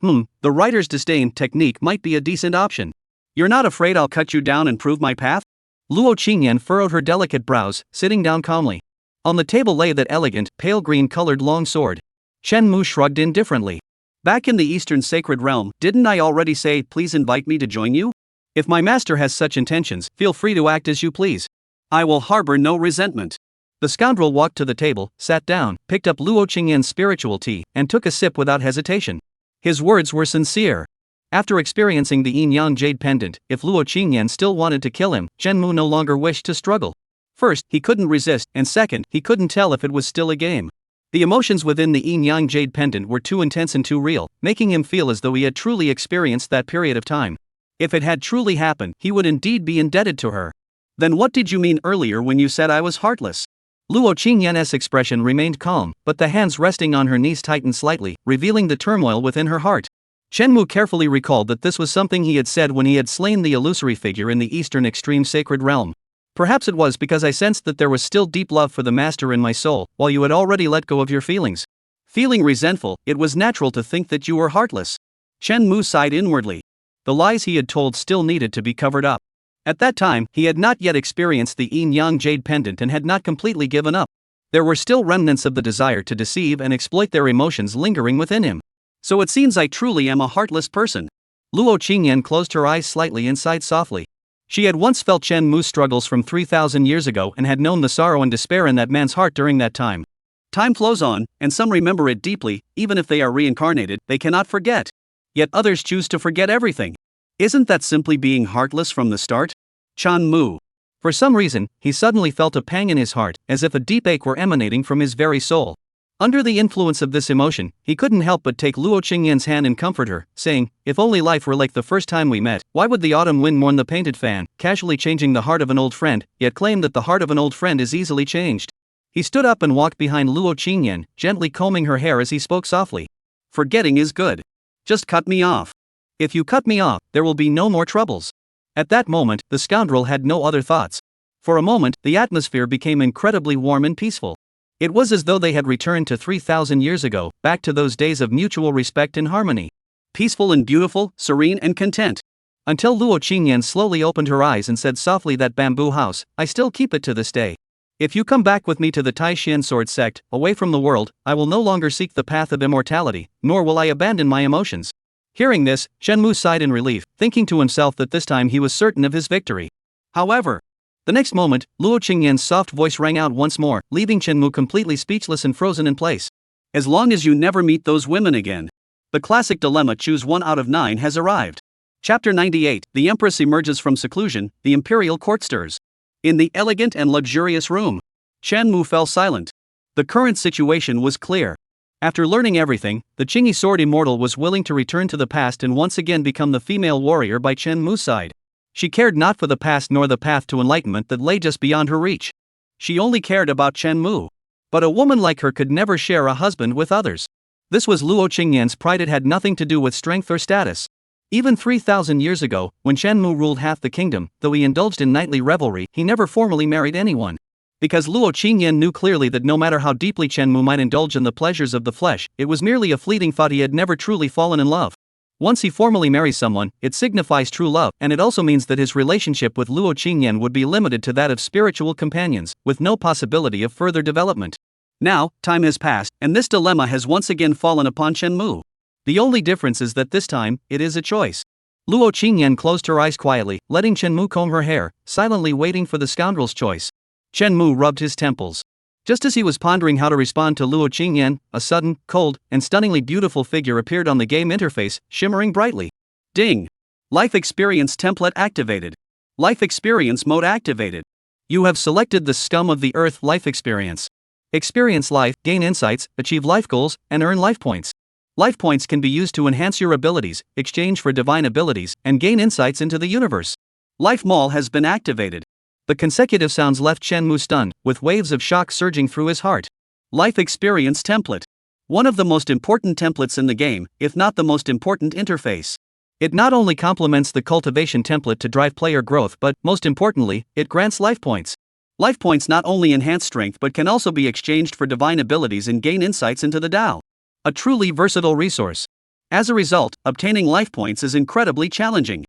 The writer's disdain technique might be a decent option. You're not afraid I'll cut you down and prove my path? Luo Qingyan furrowed her delicate brows, sitting down calmly. On the table lay that elegant, pale green-colored long sword. Chen Mu shrugged indifferently. Back in the Eastern Sacred Realm, didn't I already say, please invite me to join you? If my master has such intentions, feel free to act as you please. I will harbor no resentment. The scoundrel walked to the table, sat down, picked up Luo Qingyan's spiritual tea, and took a sip without hesitation. His words were sincere. After experiencing the yin-yang jade pendant, if Luo Qingyan still wanted to kill him, Chen Mu no longer wished to struggle. First, he couldn't resist, and second, he couldn't tell if it was still a game. The emotions within the yin-yang jade pendant were too intense and too real, making him feel as though he had truly experienced that period of time. If it had truly happened, he would indeed be indebted to her. Then what did you mean earlier when you said I was heartless? Luo Qingyan's expression remained calm, but the hands resting on her knees tightened slightly, revealing the turmoil within her heart. Shenmu carefully recalled that this was something he had said when he had slain the illusory figure in the eastern extreme sacred realm. Perhaps it was because I sensed that there was still deep love for the master in my soul, while you had already let go of your feelings. Feeling resentful, it was natural to think that you were heartless. Shenmu sighed inwardly. The lies he had told still needed to be covered up. At that time, he had not yet experienced the yin-yang jade pendant and had not completely given up. There were still remnants of the desire to deceive and exploit their emotions lingering within him. So it seems I truly am a heartless person. Luo Qingyan closed her eyes slightly and sighed softly. She had once felt Shenmu's struggles from 3,000 years ago and had known the sorrow and despair in that man's heart during that time. Time flows on, and some remember it deeply. Even if they are reincarnated, they cannot forget. Yet others choose to forget everything. Isn't that simply being heartless from the start? Chan Mu. For some reason, he suddenly felt a pang in his heart, as if a deep ache were emanating from his very soul. Under the influence of this emotion, he couldn't help but take Luo Qingyan's hand and comfort her, saying, "If only life were like the first time we met, why would the autumn wind mourn the painted fan?" Casually changing the heart of an old friend, yet claim that the heart of an old friend is easily changed. He stood up and walked behind Luo Qingyan, gently combing her hair as he spoke softly. "Forgetting is good. Just cut me off. If you cut me off, there will be no more troubles." At that moment, the scoundrel had no other thoughts. For a moment, the atmosphere became incredibly warm and peaceful. It was as though they had returned to 3,000 years ago, back to those days of mutual respect and harmony. Peaceful and beautiful, serene and content. Until Luo Qingyan slowly opened her eyes and said softly, "That bamboo house, I still keep it to this day. If you come back with me to the Taishan sword sect, away from the world, I will no longer seek the path of immortality, nor will I abandon my emotions." Hearing this, Shenmu sighed in relief, thinking to himself that this time he was certain of his victory. However, the next moment, Luo Qingyan's soft voice rang out once more, leaving Shenmu completely speechless and frozen in place. "As long as you never meet those women again. The classic dilemma, choose 1 out of 9, has arrived." Chapter 98. The Empress emerges from seclusion, the imperial court stirs. In the elegant and luxurious room, Shenmu fell silent. The current situation was clear. After learning everything, the Qingyi sword immortal was willing to return to the past and once again become the female warrior by Shenmu's side. She cared not for the past nor the path to enlightenment that lay just beyond her reach. She only cared about Shenmu. But a woman like her could never share a husband with others. This was Luo Qingyan's pride. It had nothing to do with strength or status. Even 3,000 years ago, when Shenmu ruled half the kingdom, though he indulged in nightly revelry, he never formally married anyone. Because Luo Qingyan knew clearly that no matter how deeply Shenmu might indulge in the pleasures of the flesh, it was merely a fleeting thought. He had never truly fallen in love. Once he formally marries someone, it signifies true love, and it also means that his relationship with Luo Qingyan would be limited to that of spiritual companions, with no possibility of further development. Now, time has passed, and this dilemma has once again fallen upon Shenmu. The only difference is that this time, it is a choice. Luo Qingyan closed her eyes quietly, letting Shenmu comb her hair, silently waiting for the scoundrel's choice. Shenmu rubbed his temples. Just as he was pondering how to respond to Luo Qingyan, a sudden, cold, and stunningly beautiful figure appeared on the game interface, shimmering brightly. Ding! Life Experience Template activated. Life Experience Mode activated. You have selected the Scum of the Earth Life Experience. Experience life, gain insights, achieve life goals, and earn life points. Life points can be used to enhance your abilities, exchange for divine abilities, and gain insights into the universe. Life Mall has been activated. The consecutive sounds left Shenmu stunned, with waves of shock surging through his heart. Life Experience Template. One of the most important templates in the game, if not the most important interface. It not only complements the cultivation template to drive player growth, but, most importantly, it grants life points. Life points not only enhance strength but can also be exchanged for divine abilities and gain insights into the Tao. A truly versatile resource. As a result, obtaining life points is incredibly challenging.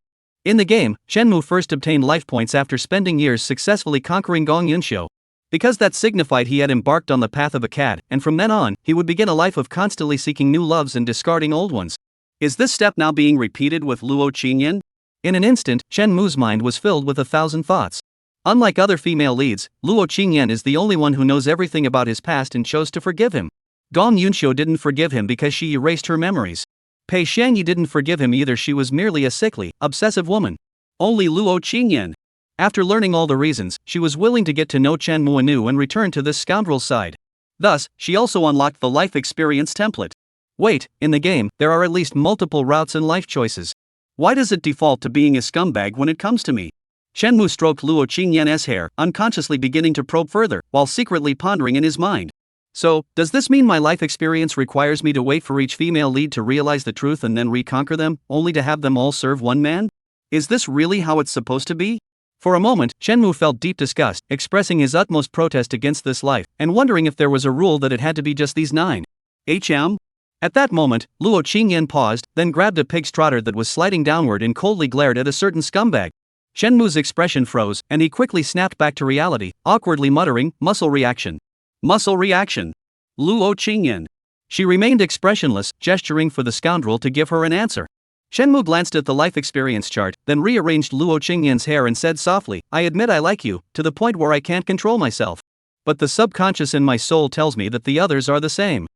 In the game, Shenmu first obtained life points after spending years successfully conquering Gong Yunxiu. Because that signified he had embarked on the path of a cad, and from then on, he would begin a life of constantly seeking new loves and discarding old ones. Is this step now being repeated with Luo Qingyan? In an instant, Shenmu's mind was filled with 1,000 thoughts. Unlike other female leads, Luo Qingyan is the only one who knows everything about his past and chose to forgive him. Gong Yunxiu didn't forgive him because she erased her memories. Pei Shangyi didn't forgive him either. She was merely a sickly, obsessive woman. Only Luo Qingyan. After learning all the reasons, she was willing to get to know Shenmu anew and return to this scoundrel's side. Thus, she also unlocked the life experience template. Wait, in the game, there are at least multiple routes and life choices. Why does it default to being a scumbag when it comes to me? Shenmue stroked Luo Qingyan's hair, unconsciously beginning to probe further, while secretly pondering in his mind. So, does this mean my life experience requires me to wait for each female lead to realize the truth and then reconquer them, only to have them all serve one man? Is this really how it's supposed to be? For a moment, Shenmue felt deep disgust, expressing his utmost protest against this life, and wondering if there was a rule that it had to be just these 9. At that moment, Luo Qingyan paused, then grabbed a pig's trotter that was sliding downward and coldly glared at a certain scumbag. Shenmue's expression froze, and he quickly snapped back to reality, awkwardly muttering, "Muscle reaction. Muscle reaction. Luo Qingyan." She remained expressionless, gesturing for the scoundrel to give her an answer. Shenmue glanced at the life experience chart, then rearranged Luo Qingyan's hair and said softly, "I admit I like you, to the point where I can't control myself. But the subconscious in my soul tells me that the others are the same."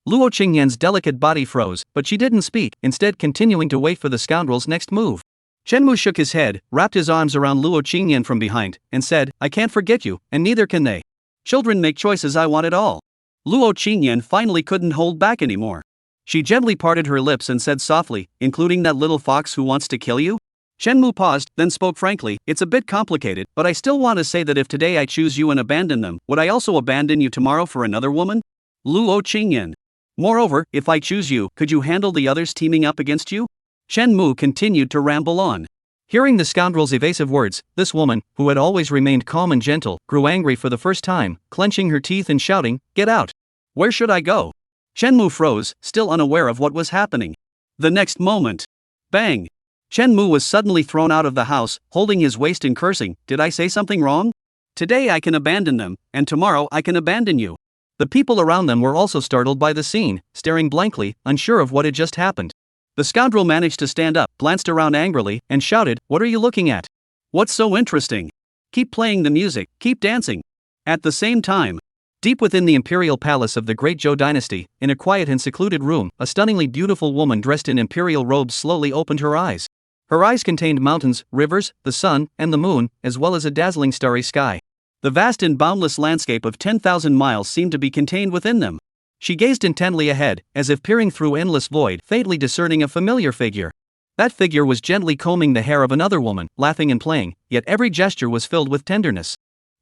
Luo Qingyan's delicate body froze, but she didn't speak, instead continuing to wait for the scoundrel's next move. Shenmue shook his head, wrapped his arms around Luo Qingyan from behind, and said, "I can't forget you, and neither can they. Children make choices, I want it all." Luo Qingyan finally couldn't hold back anymore. She gently parted her lips and said softly, "Including that little fox who wants to kill you?" Shenmue paused, then spoke frankly, "It's a bit complicated, but I still want to say that if today I choose you and abandon them, would I also abandon you tomorrow for another woman?" Luo Qingyan. "Moreover, if I choose you, could you handle the others teaming up against you?" Shenmue continued to ramble on. Hearing the scoundrel's evasive words, this woman, who had always remained calm and gentle, grew angry for the first time, clenching her teeth and shouting, "Get out! Where should I go?" Shenmue froze, still unaware of what was happening. The next moment, bang! Shenmue was suddenly thrown out of the house, holding his waist and cursing, "Did I say something wrong? Today I can abandon them, and tomorrow I can abandon you." The people around them were also startled by the scene, staring blankly, unsure of what had just happened. The scoundrel managed to stand up, glanced around angrily, and shouted, "What are you looking at? What's so interesting? Keep playing the music, keep dancing." At the same time, deep within the imperial palace of the Great Zhou dynasty, in a quiet and secluded room, a stunningly beautiful woman dressed in imperial robes slowly opened her eyes. Her eyes contained mountains, rivers, the sun, and the moon, as well as a dazzling starry sky. The vast and boundless landscape of 10,000 miles seemed to be contained within them. She gazed intently ahead, as if peering through endless void, faintly discerning a familiar figure. That figure was gently combing the hair of another woman, laughing and playing, yet every gesture was filled with tenderness.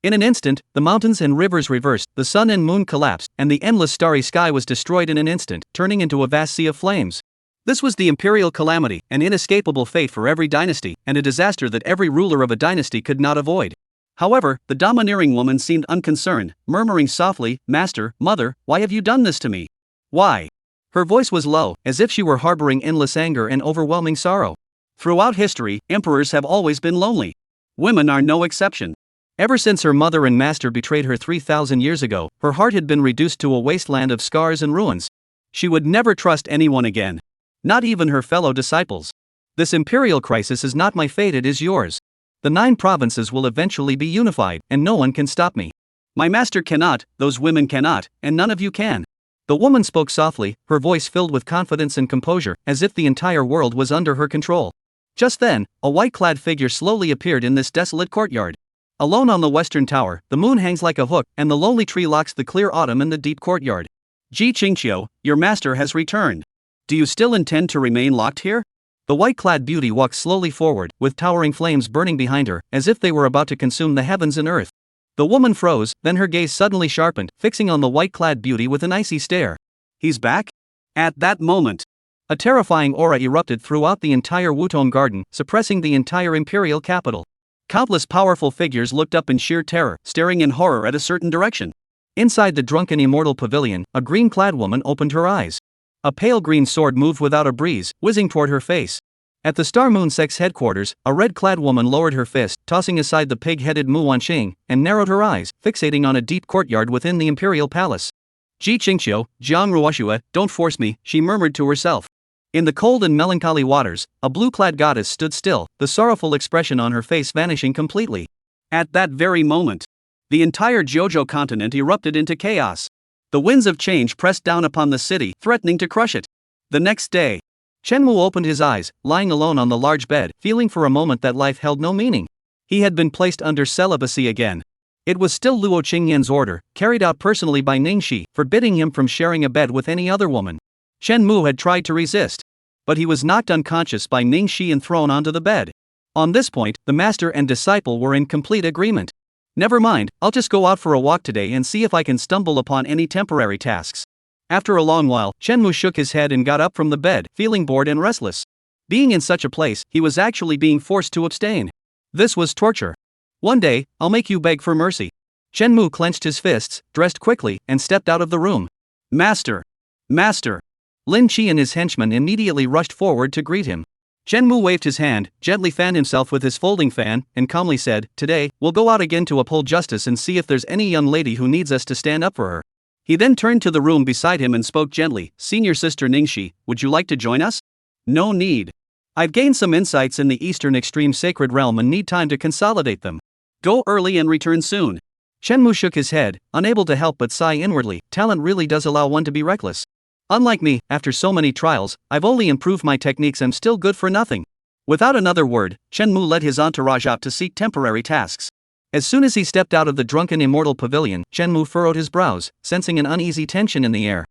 In an instant, the mountains and rivers reversed, the sun and moon collapsed, and the endless starry sky was destroyed in an instant, turning into a vast sea of flames. This was the imperial calamity, an inescapable fate for every dynasty, and a disaster that every ruler of a dynasty could not avoid. However, the domineering woman seemed unconcerned, murmuring softly, "Master, mother, why have you done this to me? Why?" Her voice was low, as if she were harboring endless anger and overwhelming sorrow. Throughout history, emperors have always been lonely. Women are no exception. Ever since her mother and master betrayed her 3,000 years ago, her heart had been reduced to a wasteland of scars and ruins. She would never trust anyone again. Not even her fellow disciples. "This imperial crisis is not my fate, it is yours. The 9 provinces will eventually be unified, and no one can stop me. My master cannot, those women cannot, and none of you can." The woman spoke softly, her voice filled with confidence and composure, as if the entire world was under her control. Just then, a white-clad figure slowly appeared in this desolate courtyard. Alone on the western tower, the moon hangs like a hook, and the lonely tree locks the clear autumn in the deep courtyard. "Ji Qingqiu, your master has returned. Do you still intend to remain locked here?" The white-clad beauty walked slowly forward, with towering flames burning behind her, as if they were about to consume the heavens and earth. The woman froze, then her gaze suddenly sharpened, fixing on the white-clad beauty with an icy stare. "He's back?" At that moment, a terrifying aura erupted throughout the entire Wutong garden, suppressing the entire imperial capital. Countless powerful figures looked up in sheer terror, staring in horror at a certain direction. Inside the drunken immortal pavilion, a green-clad woman opened her eyes. A pale green sword moved without a breeze, whizzing toward her face. At the Star Moon Sect's headquarters, a red-clad woman lowered her fist, tossing aside the pig-headed Mu Wanqing, and narrowed her eyes, fixating on a deep courtyard within the imperial palace. "Ji Qingqiu, Jiang Ruoshua, don't force me," she murmured to herself. In the cold and melancholy waters, a blue-clad goddess stood still, the sorrowful expression on her face vanishing completely. At that very moment, the entire Jiuzhou continent erupted into chaos. The winds of change pressed down upon the city, threatening to crush it. The next day, Shenmue opened his eyes, lying alone on the large bed, feeling for a moment that life held no meaning. He had been placed under celibacy again. It was still Luo Qingyan's order, carried out personally by Ningxi, forbidding him from sharing a bed with any other woman. Shenmue had tried to resist, but he was knocked unconscious by Ningxi and thrown onto the bed. On this point, the master and disciple were in complete agreement. Never mind, I'll just go out for a walk today and see if I can stumble upon any temporary tasks. After a long while, Shenmue shook his head and got up from the bed, feeling bored and restless. Being in such a place, he was actually being forced to abstain. This was torture. One day, I'll make you beg for mercy. Shenmue clenched his fists, dressed quickly, and stepped out of the room. Master! Master! Lin Chi and his henchmen immediately rushed forward to greet him. Shenmue waved his hand, gently fanned himself with his folding fan, and calmly said, "Today, we'll go out again to uphold justice and see if there's any young lady who needs us to stand up for her." He then turned to the room beside him and spoke gently, "Senior Sister Ningxi, would you like to join us?" "No need. I've gained some insights in the Eastern Extreme Sacred Realm and need time to consolidate them. Go early and return soon." Shenmue shook his head, unable to help but sigh inwardly. Talent really does allow one to be reckless. Unlike me, after so many trials, I've only improved my techniques and still good for nothing. Without another word, Shenmue led his entourage out to seek temporary tasks. As soon as he stepped out of the drunken immortal pavilion, Shenmue furrowed his brows, sensing an uneasy tension in the air.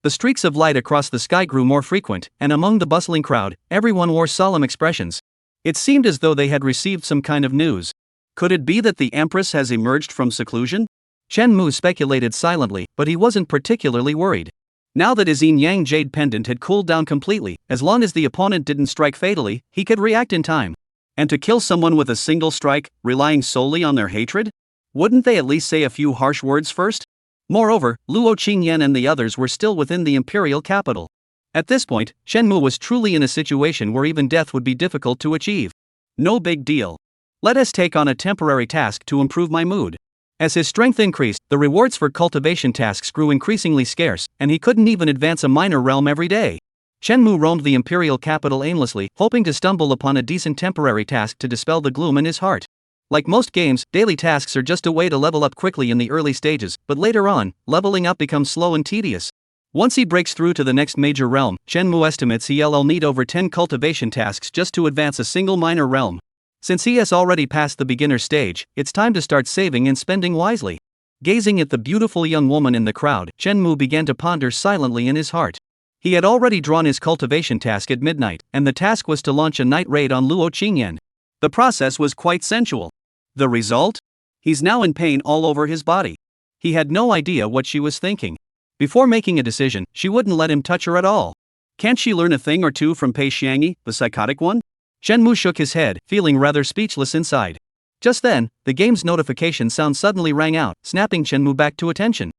The streaks of light across the sky grew more frequent, and among the bustling crowd, everyone wore solemn expressions. It seemed as though they had received some kind of news. Could it be that the Empress has emerged from seclusion? Shenmue speculated silently, but he wasn't particularly worried. Now that his yin-yang jade pendant had cooled down completely, as long as the opponent didn't strike fatally, he could react in time. And to kill someone with a single strike, relying solely on their hatred? Wouldn't they at least say a few harsh words first? Moreover, Luo Qingyan and the others were still within the imperial capital. At this point, Shenmue was truly in a situation where even death would be difficult to achieve. No big deal. Let us take on a temporary task to improve my mood. As his strength increased, the rewards for cultivation tasks grew increasingly scarce, and he couldn't even advance a minor realm every day. Shenmue roamed the imperial capital aimlessly, hoping to stumble upon a decent temporary task to dispel the gloom in his heart. Like most games, daily tasks are just a way to level up quickly in the early stages, but later on, leveling up becomes slow and tedious. Once he breaks through to the next major realm, Shenmue estimates he'll need over 10 cultivation tasks just to advance a single minor realm. Since he has already passed the beginner stage, it's time to start saving and spending wisely. Gazing at the beautiful young woman in the crowd, Shenmue began to ponder silently in his heart. He had already drawn his cultivation task at midnight, and the task was to launch a night raid on Luo Qingyan. The process was quite sensual. The result? He's now in pain all over his body. He had no idea what she was thinking. Before making a decision, she wouldn't let him touch her at all. Can't she learn a thing or two from Pei Xiangyi, the psychotic one? Shenmue shook his head, feeling rather speechless inside. Just then, the game's notification sound suddenly rang out, snapping Shenmue back to attention.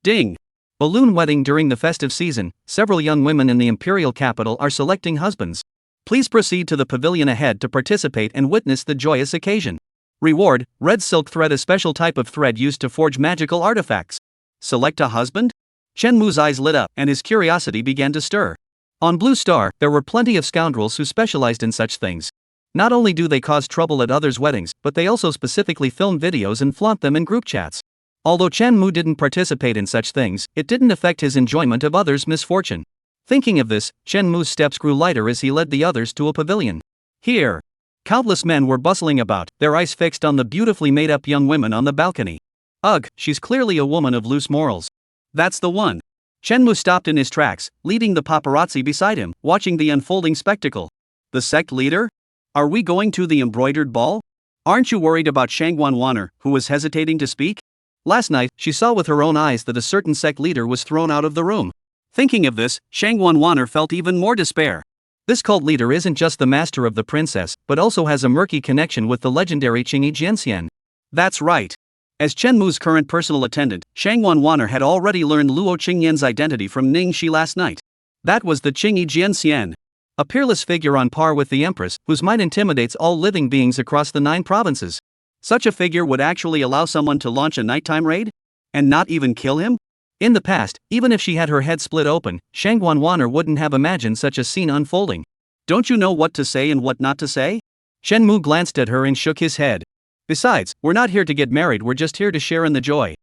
Ding! Balloon wedding during the festive season. Several young women in the imperial capital are selecting husbands. Please proceed to the pavilion ahead to participate and witness the joyous occasion. Reward: red silk thread, a special type of thread used to forge magical artifacts. Select a husband? Shenmue's eyes lit up, and his curiosity began to stir. On Blue Star, there were plenty of scoundrels who specialized in such things. Not only do they cause trouble at others' weddings, but they also specifically film videos and flaunt them in group chats. Although Shenmue didn't participate in such things, it didn't affect his enjoyment of others' misfortune. Thinking of this, Shenmue's steps grew lighter as he led the others to a pavilion. Here, countless men were bustling about, their eyes fixed on the beautifully made-up young women on the balcony. Ugh, she's clearly a woman of loose morals. That's the one. Shenmue stopped in his tracks, leading the paparazzi beside him, watching the unfolding spectacle. The sect leader? Are we going to the embroidered ball? Aren't you worried about Shangguan Wanner, who was hesitating to speak? Last night, she saw with her own eyes that a certain sect leader was thrown out of the room. Thinking of this, Shangguan Wanner felt even more despair. This cult leader isn't just the master of the princess, but also has a murky connection with the legendary Qingyi Jianxian. That's right. As Shenmue's current personal attendant, Shangguan Wanner had already learned Luo Qingyan's identity from Ningxi last night. That was the Qingyi Jianxian. A peerless figure on par with the Empress, whose might intimidates all living beings across the 9 provinces. Such a figure would actually allow someone to launch a nighttime raid? And not even kill him? In the past, even if she had her head split open, Shangguan Wanner wouldn't have imagined such a scene unfolding. Don't you know what to say and what not to say? Shenmue glanced at her and shook his head. Besides, we're not here to get married, we're just here to share in the joy.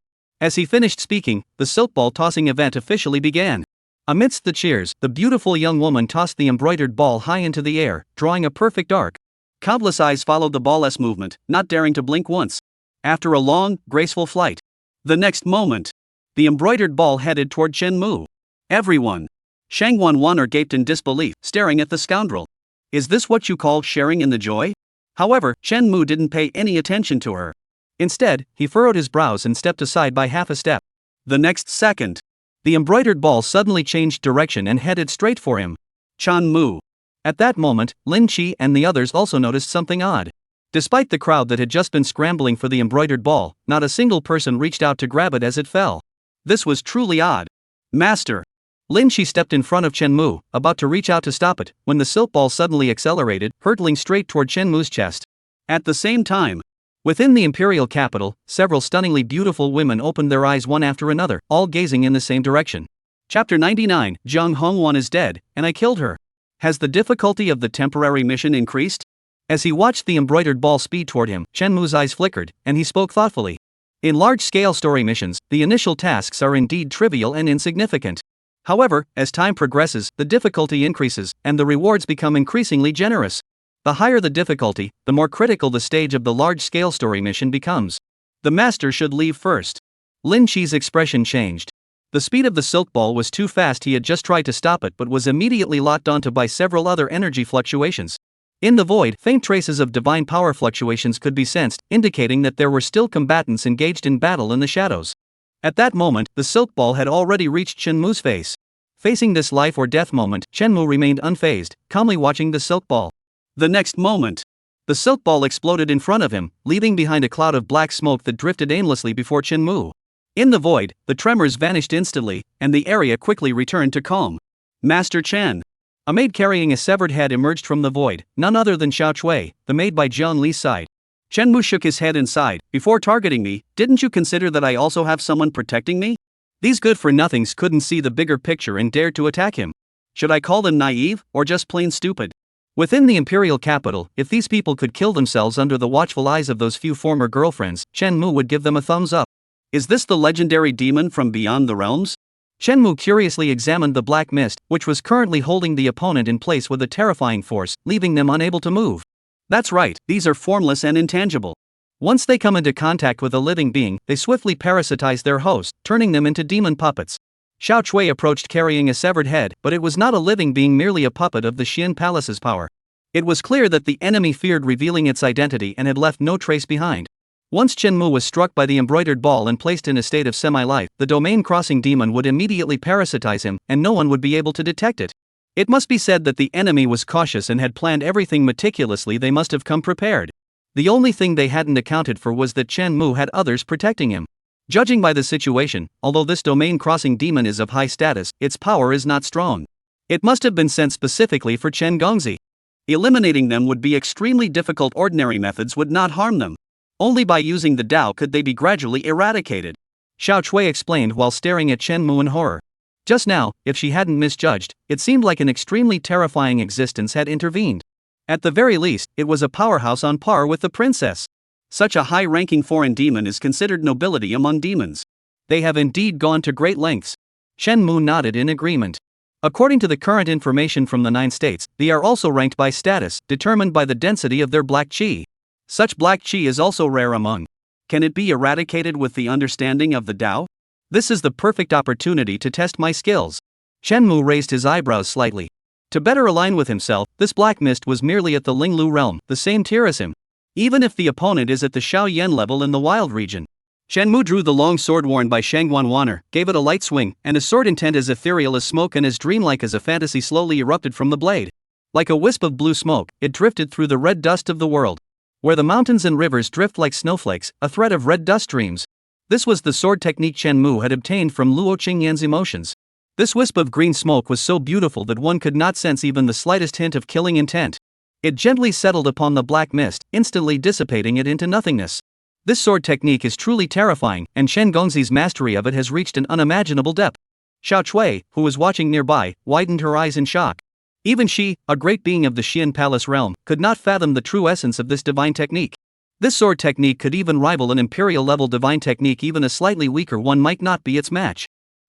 As he finished speaking, the silk ball tossing event officially began. Amidst the cheers, the beautiful young woman tossed the embroidered ball high into the air, drawing a perfect arc. Countless eyes followed the ball's movement, not daring to blink once. After a long, graceful flight, the next moment, the embroidered ball headed toward Shenmue. Everyone. Shangguan Wanner gaped in disbelief, staring at the scoundrel. Is this what you call sharing in the joy? However, Chen Mu didn't pay any attention to her. Instead, he furrowed his brows and stepped aside by half a step. The next second, the embroidered ball suddenly changed direction and headed straight for him. Chen Mu. At that moment, Lin Qi and the others also noticed something odd. Despite the crowd that had just been scrambling for the embroidered ball, not a single person reached out to grab it as it fell. This was truly odd. Master. Lin Qi stepped in front of Chen Mu, about to reach out to stop it, when the silk ball suddenly accelerated, hurtling straight toward Chen Mu's chest. At the same time, within the imperial capital, several stunningly beautiful women opened their eyes one after another, all gazing in the same direction. Chapter 99, Zhang Hongwan is dead, and I killed her. Has the difficulty of the temporary mission increased? As he watched the embroidered ball speed toward him, Chen Mu's eyes flickered, and he spoke thoughtfully. In large-scale story missions, the initial tasks are indeed trivial and insignificant. However, as time progresses, the difficulty increases, and the rewards become increasingly generous. The higher the difficulty, the more critical the stage of the large-scale story mission becomes. The master should leave first. Lin Qi's expression changed. The speed of the silk ball was too fast. He had just tried to stop it but was immediately locked onto by several other energy fluctuations. In the void, faint traces of divine power fluctuations could be sensed, indicating that there were still combatants engaged in battle in the shadows. At that moment, the silk ball had already reached Chen Mu's face. Facing this life or death moment, Chen Mu remained unfazed, calmly watching the silk ball. The next moment, the silk ball exploded in front of him, leaving behind a cloud of black smoke that drifted aimlessly before Chen Mu. In the void, the tremors vanished instantly, and the area quickly returned to calm. Master Chen. A maid carrying a severed head emerged from the void, none other than Xiao Chui, the maid by Jian Li's side. Chen Mu shook his head and sighed. Before targeting me, didn't you consider that I also have someone protecting me? These good-for-nothings couldn't see the bigger picture and dared to attack him. Should I call them naive, or just plain stupid? Within the imperial capital, if these people could kill themselves under the watchful eyes of those few former girlfriends, Chen Mu would give them a thumbs up. Is this the legendary demon from beyond the realms? Chen Mu curiously examined the black mist, which was currently holding the opponent in place with a terrifying force, leaving them unable to move. That's right, these are formless and intangible. Once they come into contact with a living being, they swiftly parasitize their host, turning them into demon puppets. Xiao Chui approached carrying a severed head, but it was not a living being, merely a puppet of the Xian Palace's power. It was clear that the enemy feared revealing its identity and had left no trace behind. Once Chen Mu was struck by the embroidered ball and placed in a state of semi-life, the domain-crossing demon would immediately parasitize him, and no one would be able to detect it. It must be said that the enemy was cautious and had planned everything meticulously. They must have come prepared. The only thing they hadn't accounted for was that Chen Mu had others protecting him. Judging by the situation, although this domain-crossing demon is of high status, its power is not strong. It must have been sent specifically for Chen Gongzi. Eliminating them would be extremely difficult. Ordinary methods would not harm them. Only by using the Tao could they be gradually eradicated. Xiao Chui explained while staring at Chen Mu in horror. Just now, if she hadn't misjudged, it seemed like an extremely terrifying existence had intervened. At the very least, it was a powerhouse on par with the princess. Such a high-ranking foreign demon is considered nobility among demons. They have indeed gone to great lengths. Chen Mu nodded in agreement. According to the current information from the 9 states, they are also ranked by status, determined by the density of their black qi. Such black qi is also rare among. Can it be eradicated with the understanding of the Tao? This is the perfect opportunity to test my skills. Chen Mu raised his eyebrows slightly. To better align with himself, this black mist was merely at the Linglu realm, the same tier as him. Even if the opponent is at the Shaoyan level in the wild region. Chen Mu drew the long sword worn by Shangguan Wan'er, gave it a light swing, and a sword intent as ethereal as smoke and as dreamlike as a fantasy slowly erupted from the blade. Like a wisp of blue smoke, it drifted through the red dust of the world. Where the mountains and rivers drift like snowflakes, a thread of red dust streams. This was the sword technique Chen Mu had obtained from Luo Qingyan's emotions. This wisp of green smoke was so beautiful that one could not sense even the slightest hint of killing intent. It gently settled upon the black mist, instantly dissipating it into nothingness. This sword technique is truly terrifying, and Chen Gongzi's mastery of it has reached an unimaginable depth. Xiao Chui, who was watching nearby, widened her eyes in shock. Even she, a great being of the Xian Palace realm, could not fathom the true essence of this divine technique. This sword technique could even rival an imperial-level divine technique. Even a slightly weaker one might not be its match.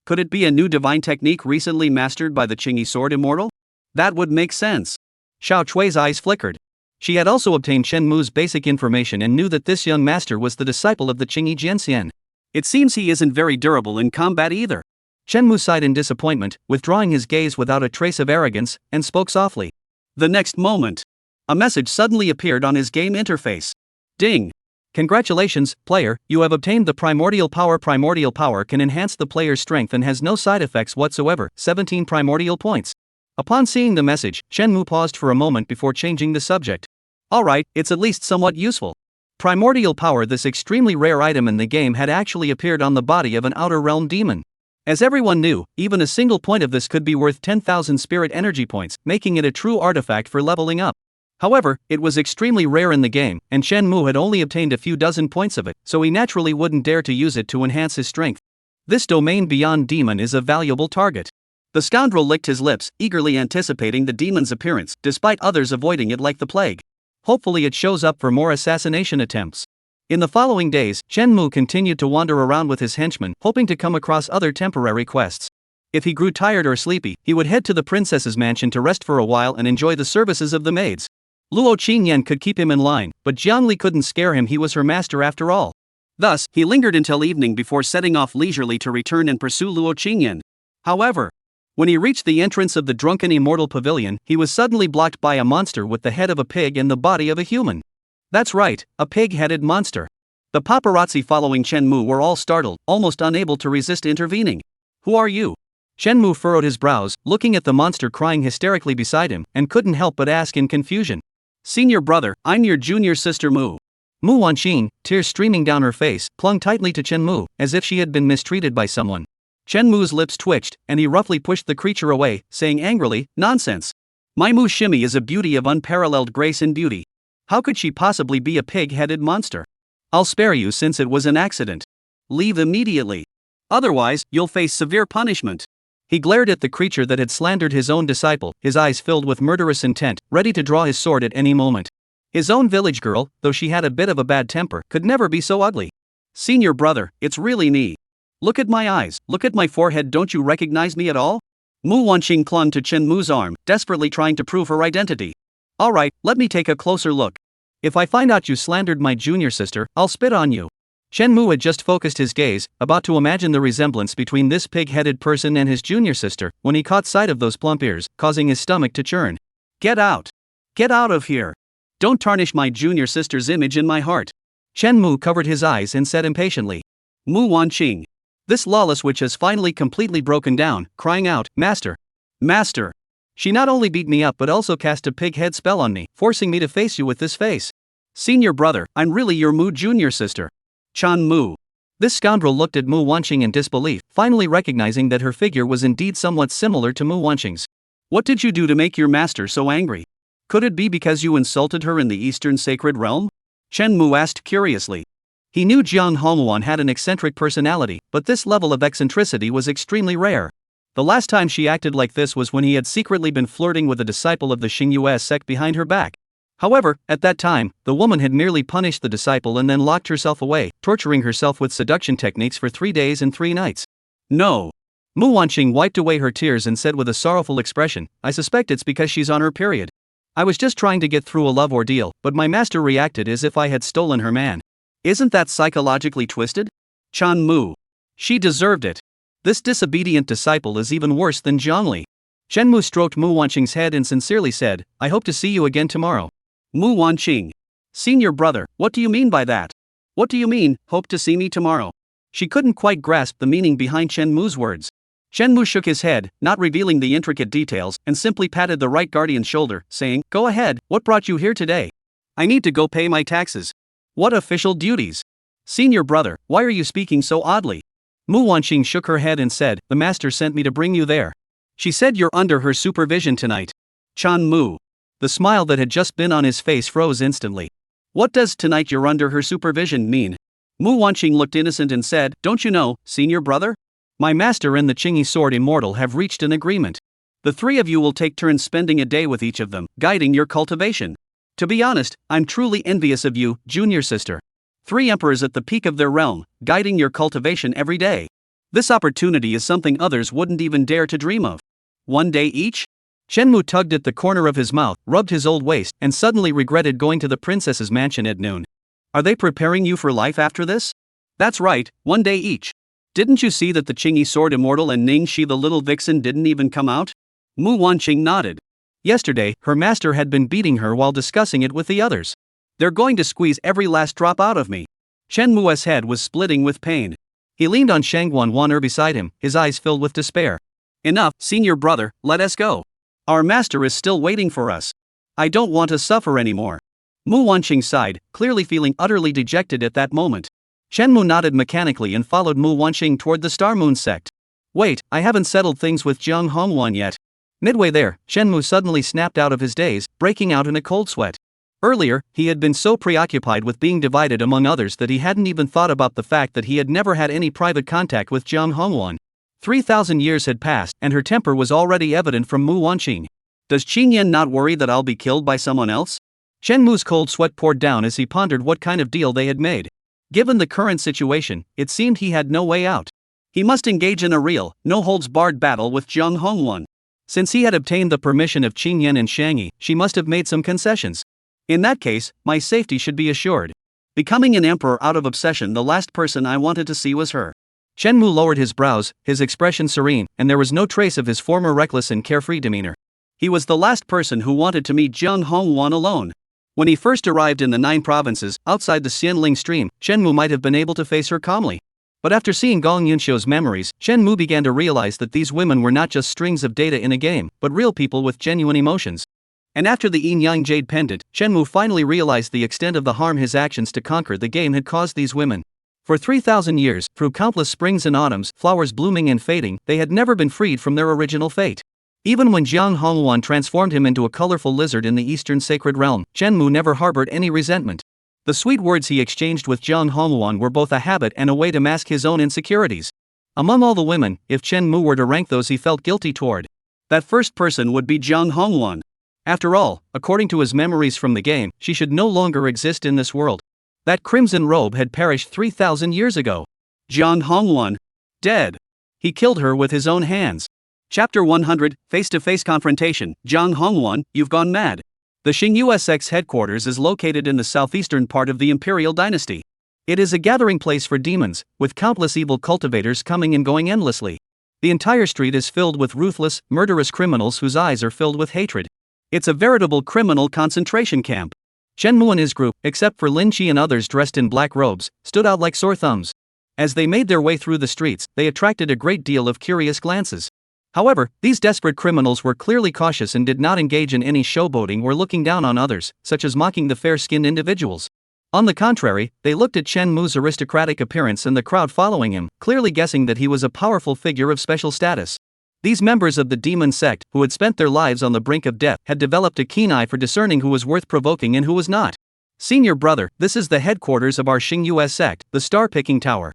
Could it be a new divine technique recently mastered by the Qingyi sword immortal? That would make sense. Xiao Chui's eyes flickered. She had also obtained Chen Mu's basic information and knew that this young master was the disciple of the Qingyi Jianxian. It seems he isn't very durable in combat either. Chen Mu sighed in disappointment, withdrawing his gaze without a trace of arrogance, and spoke softly. The next moment, A message suddenly appeared on his game interface. Ding! Congratulations, player, you have obtained the primordial power. Primordial power can enhance the player's strength and has no side effects whatsoever. 17 primordial points. Upon seeing the message, Shenmue paused for a moment before changing the subject. Alright, it's at least somewhat useful. Primordial power. This extremely rare item in the game had actually appeared on the body of an outer realm demon. As everyone knew, even a single point of this could be worth 10,000 spirit energy points, making it a true artifact for leveling up. However, it was extremely rare in the game, and Shenmue had only obtained a few dozen points of it, so he naturally wouldn't dare to use it to enhance his strength. This domain beyond demon is a valuable target. The scoundrel licked his lips, eagerly anticipating the demon's appearance, despite others avoiding it like the plague. Hopefully it shows up for more assassination attempts. In the following days, Shenmue continued to wander around with his henchmen, hoping to come across other temporary quests. If he grew tired or sleepy, he would head to the princess's mansion to rest for a while and enjoy the services of the maids. Luo Qingyan could keep him in line, but Jiangli couldn't scare him. He was her master after all. Thus, he lingered until evening before setting off leisurely to return and pursue Luo Qingyan. However, when he reached the entrance of the drunken immortal pavilion, he was suddenly blocked by a monster with the head of a pig and the body of a human. That's right, a pig-headed monster. The paparazzi following Shenmue were all startled, almost unable to resist intervening. Who are you? Shenmue furrowed his brows, looking at the monster crying hysterically beside him, and couldn't help but ask in confusion. Senior brother, I'm your junior sister Mu. Mu Wanqing, tears streaming down her face, clung tightly to Shenmue, as if she had been mistreated by someone. Shenmue's lips twitched, and he roughly pushed the creature away, saying angrily, nonsense. My Mu Shimi is a beauty of unparalleled grace and beauty. How could she possibly be a pig-headed monster? I'll spare you since it was an accident. Leave immediately. Otherwise, you'll face severe punishment. He glared at the creature that had slandered his own disciple, his eyes filled with murderous intent, ready to draw his sword at any moment. His own village girl, though she had a bit of a bad temper, could never be so ugly. Senior brother, it's really me. Look at my eyes, look at my forehead, don't you recognize me at all? Mu Wanqing clung to Shenmue's arm, desperately trying to prove her identity. Alright, let me take a closer look. If I find out you slandered my junior sister, I'll spit on you. Shenmue had just focused his gaze, about to imagine the resemblance between this pig-headed person and his junior sister, when he caught sight of those plump ears, causing his stomach to churn. Get out! Get out of here! Don't tarnish my junior sister's image in my heart. Shenmue covered his eyes and said impatiently. Mu Wanqing. This lawless witch has finally completely broken down, crying out, Master! Master! She not only beat me up but also cast a pig-head spell on me, forcing me to face you with this face. Senior brother, I'm really your Mu junior sister. Chan Mu. This scoundrel looked at Mu Wanqing in disbelief, finally recognizing that her figure was indeed somewhat similar to Mu Wanqing's. What did you do to make your master so angry? Could it be because you insulted her in the Eastern Sacred Realm? Shenmue asked curiously. He knew Jiang Hongluan had an eccentric personality, but this level of eccentricity was extremely rare. The last time she acted like this was when he had secretly been flirting with a disciple of the Xingyue sect behind her back. However, at that time, the woman had merely punished the disciple and then locked herself away, torturing herself with seduction techniques for 3 days and 3 nights. No. Mu Wanqing wiped away her tears and said with a sorrowful expression, I suspect it's because she's on her period. I was just trying to get through a love ordeal, but my master reacted as if I had stolen her man. Isn't that psychologically twisted? Chan Mu. She deserved it. This disobedient disciple is even worse than Zhongli. Shenmue stroked Mu Wanqing's head and sincerely said, I hope to see you again tomorrow. Mu Wanqing. Senior brother, what do you mean by that? What do you mean, hope to see me tomorrow? She couldn't quite grasp the meaning behind Shenmue's words. Shenmue shook his head, not revealing the intricate details, and simply patted the right guardian's shoulder, saying, Go ahead, what brought you here today? I need to go pay my taxes. What official duties? Senior brother, why are you speaking so oddly? Mu Wanqing shook her head and said, The master sent me to bring you there. She said you're under her supervision tonight. Chan Mu. The smile that had just been on his face froze instantly. What does tonight you're under her supervision mean? Mu Wanqing looked innocent and said, Don't you know, senior brother? My master and the Qingyi Sword Immortal have reached an agreement. The 3 of you will take turns spending a day with each of them, guiding your cultivation. To be honest, I'm truly envious of you, junior sister. 3 emperors at the peak of their realm, guiding your cultivation every day. This opportunity is something others wouldn't even dare to dream of. 1 day each? Shenmue tugged at the corner of his mouth, rubbed his old waist, and suddenly regretted going to the princess's mansion at noon. Are they preparing you for life after this? That's right, 1 day each. Didn't you see that the Qingyi Sword Immortal and Ning Shi the little vixen didn't even come out? Mu Wanqing nodded. Yesterday, her master had been beating her while discussing it with the others. They're going to squeeze every last drop out of me. Chen Mu's head was splitting with pain. He leaned on Shangguan Waner beside him, his eyes filled with despair. Enough, senior brother, let us go. Our master is still waiting for us. I don't want to suffer anymore. Mu Wanqing sighed, clearly feeling utterly dejected at that moment. Shenmu nodded mechanically and followed Mu Wanqing toward the Star Moon sect. Wait, I haven't settled things with Jiang Hongwan yet. Midway there, Shenmu suddenly snapped out of his daze, breaking out in a cold sweat. Earlier, he had been so preoccupied with being divided among others that he hadn't even thought about the fact that he had never had any private contact with Jiang Hongwan. 3,000 years had passed, and her temper was already evident from Mu Wanqing. Does Qingyan not worry that I'll be killed by someone else? Shenmu's cold sweat poured down as he pondered what kind of deal they had made. Given the current situation, it seemed he had no way out. He must engage in a real, no-holds-barred battle with Jiang Hongwan. Since he had obtained the permission of Qingyan and Shangyi, she must have made some concessions. In that case, my safety should be assured. Becoming an emperor out of obsession, the last person I wanted to see was her. Shenmu lowered his brows, his expression serene, and there was no trace of his former reckless and carefree demeanor. He was the last person who wanted to meet Jiang Hongwan alone. When he first arrived in the 9 provinces, outside the Xianling stream, Shenmu might have been able to face her calmly. But after seeing Gong Yunxiu's memories, Shenmu began to realize that these women were not just strings of data in a game, but real people with genuine emotions. And after the Yin-Yang Jade Pendant, Shenmu finally realized the extent of the harm his actions to conquer the game had caused these women. For 3,000 years, through countless springs and autumns, flowers blooming and fading, they had never been freed from their original fate. Even when Jiang Hongwan transformed him into a colorful lizard in the Eastern Sacred Realm, Shenmu never harbored any resentment. The sweet words he exchanged with Jiang Hongwan were both a habit and a way to mask his own insecurities. Among all the women, if Shenmu were to rank those he felt guilty toward, that first person would be Jiang Hongwan. After all, according to his memories from the game, she should no longer exist in this world. That crimson robe had perished 3,000 years ago. Jiang Hongwan. Dead. He killed her with his own hands. Chapter 100, Face-to-Face Confrontation. Jiang Hongwan, you've gone mad. The Xingyue sect's headquarters is located in the southeastern part of the Imperial Dynasty. It is a gathering place for demons, with countless evil cultivators coming and going endlessly. The entire street is filled with ruthless, murderous criminals whose eyes are filled with hatred. It's a veritable criminal concentration camp. Shenmu and his group, except for Lin Qi and others dressed in black robes, stood out like sore thumbs. As they made their way through the streets, they attracted a great deal of curious glances. However, these desperate criminals were clearly cautious and did not engage in any showboating or looking down on others, such as mocking the fair-skinned individuals. On the contrary, they looked at Chen Mu's aristocratic appearance and the crowd following him, clearly guessing that he was a powerful figure of special status. These members of the demon sect, who had spent their lives on the brink of death, had developed a keen eye for discerning who was worth provoking and who was not. Senior brother, this is the headquarters of our Xingyue sect, the Star-Picking Tower.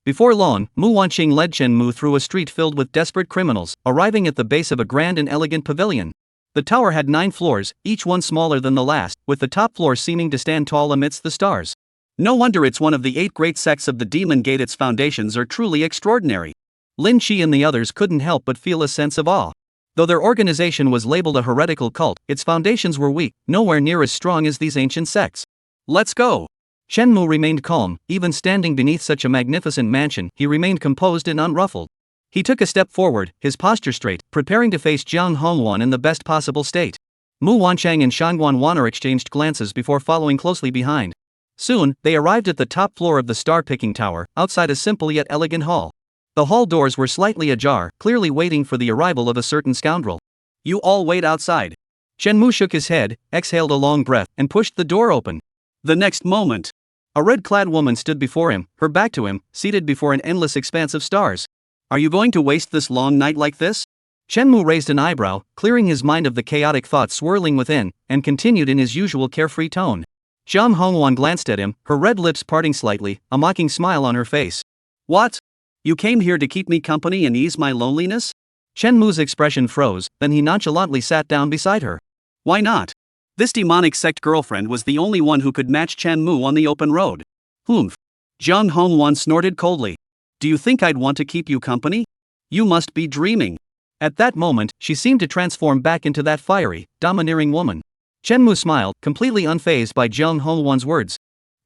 Before long, Mu Wanqing led Chen Mu through a street filled with desperate criminals, arriving at the base of a grand and elegant pavilion. The tower had 9 floors, each one smaller than the last, with the top floor seeming to stand tall amidst the stars. No wonder it's one of the 8 great sects of the Demon Gate. Its foundations are truly extraordinary. Lin Qi and the others couldn't help but feel a sense of awe. Though their organization was labeled a heretical cult, its foundations were weak, nowhere near as strong as these ancient sects. Let's go! Shenmu remained calm. Even standing beneath such a magnificent mansion, he remained composed and unruffled. He took a step forward, his posture straight, preparing to face Jiang Hongwan in the best possible state. Mu Wanchang and Shangguan Waner exchanged glances before following closely behind. Soon, they arrived at the top floor of the Star-Picking Tower, outside a simple yet elegant hall. The hall doors were slightly ajar, clearly waiting for the arrival of a certain scoundrel. You all wait outside. Shenmu shook his head, exhaled a long breath, and pushed the door open. The next moment, a red-clad woman stood before him, her back to him, seated before an endless expanse of stars. Are you going to waste this long night like this? Shenmu raised an eyebrow, clearing his mind of the chaotic thoughts swirling within, and continued in his usual carefree tone. Jiang Hongwan glanced at him, her red lips parting slightly, a mocking smile on her face. What? You came here to keep me company and ease my loneliness? Shenmu's expression froze, then he nonchalantly sat down beside her. Why not? This demonic sect girlfriend was the only one who could match Chen Mu on the open road. Humph. Jiang Hongwan snorted coldly. Do you think I'd want to keep you company? You must be dreaming. At that moment, she seemed to transform back into that fiery, domineering woman. Chen Mu smiled, completely unfazed by Jiang Hongwan's words.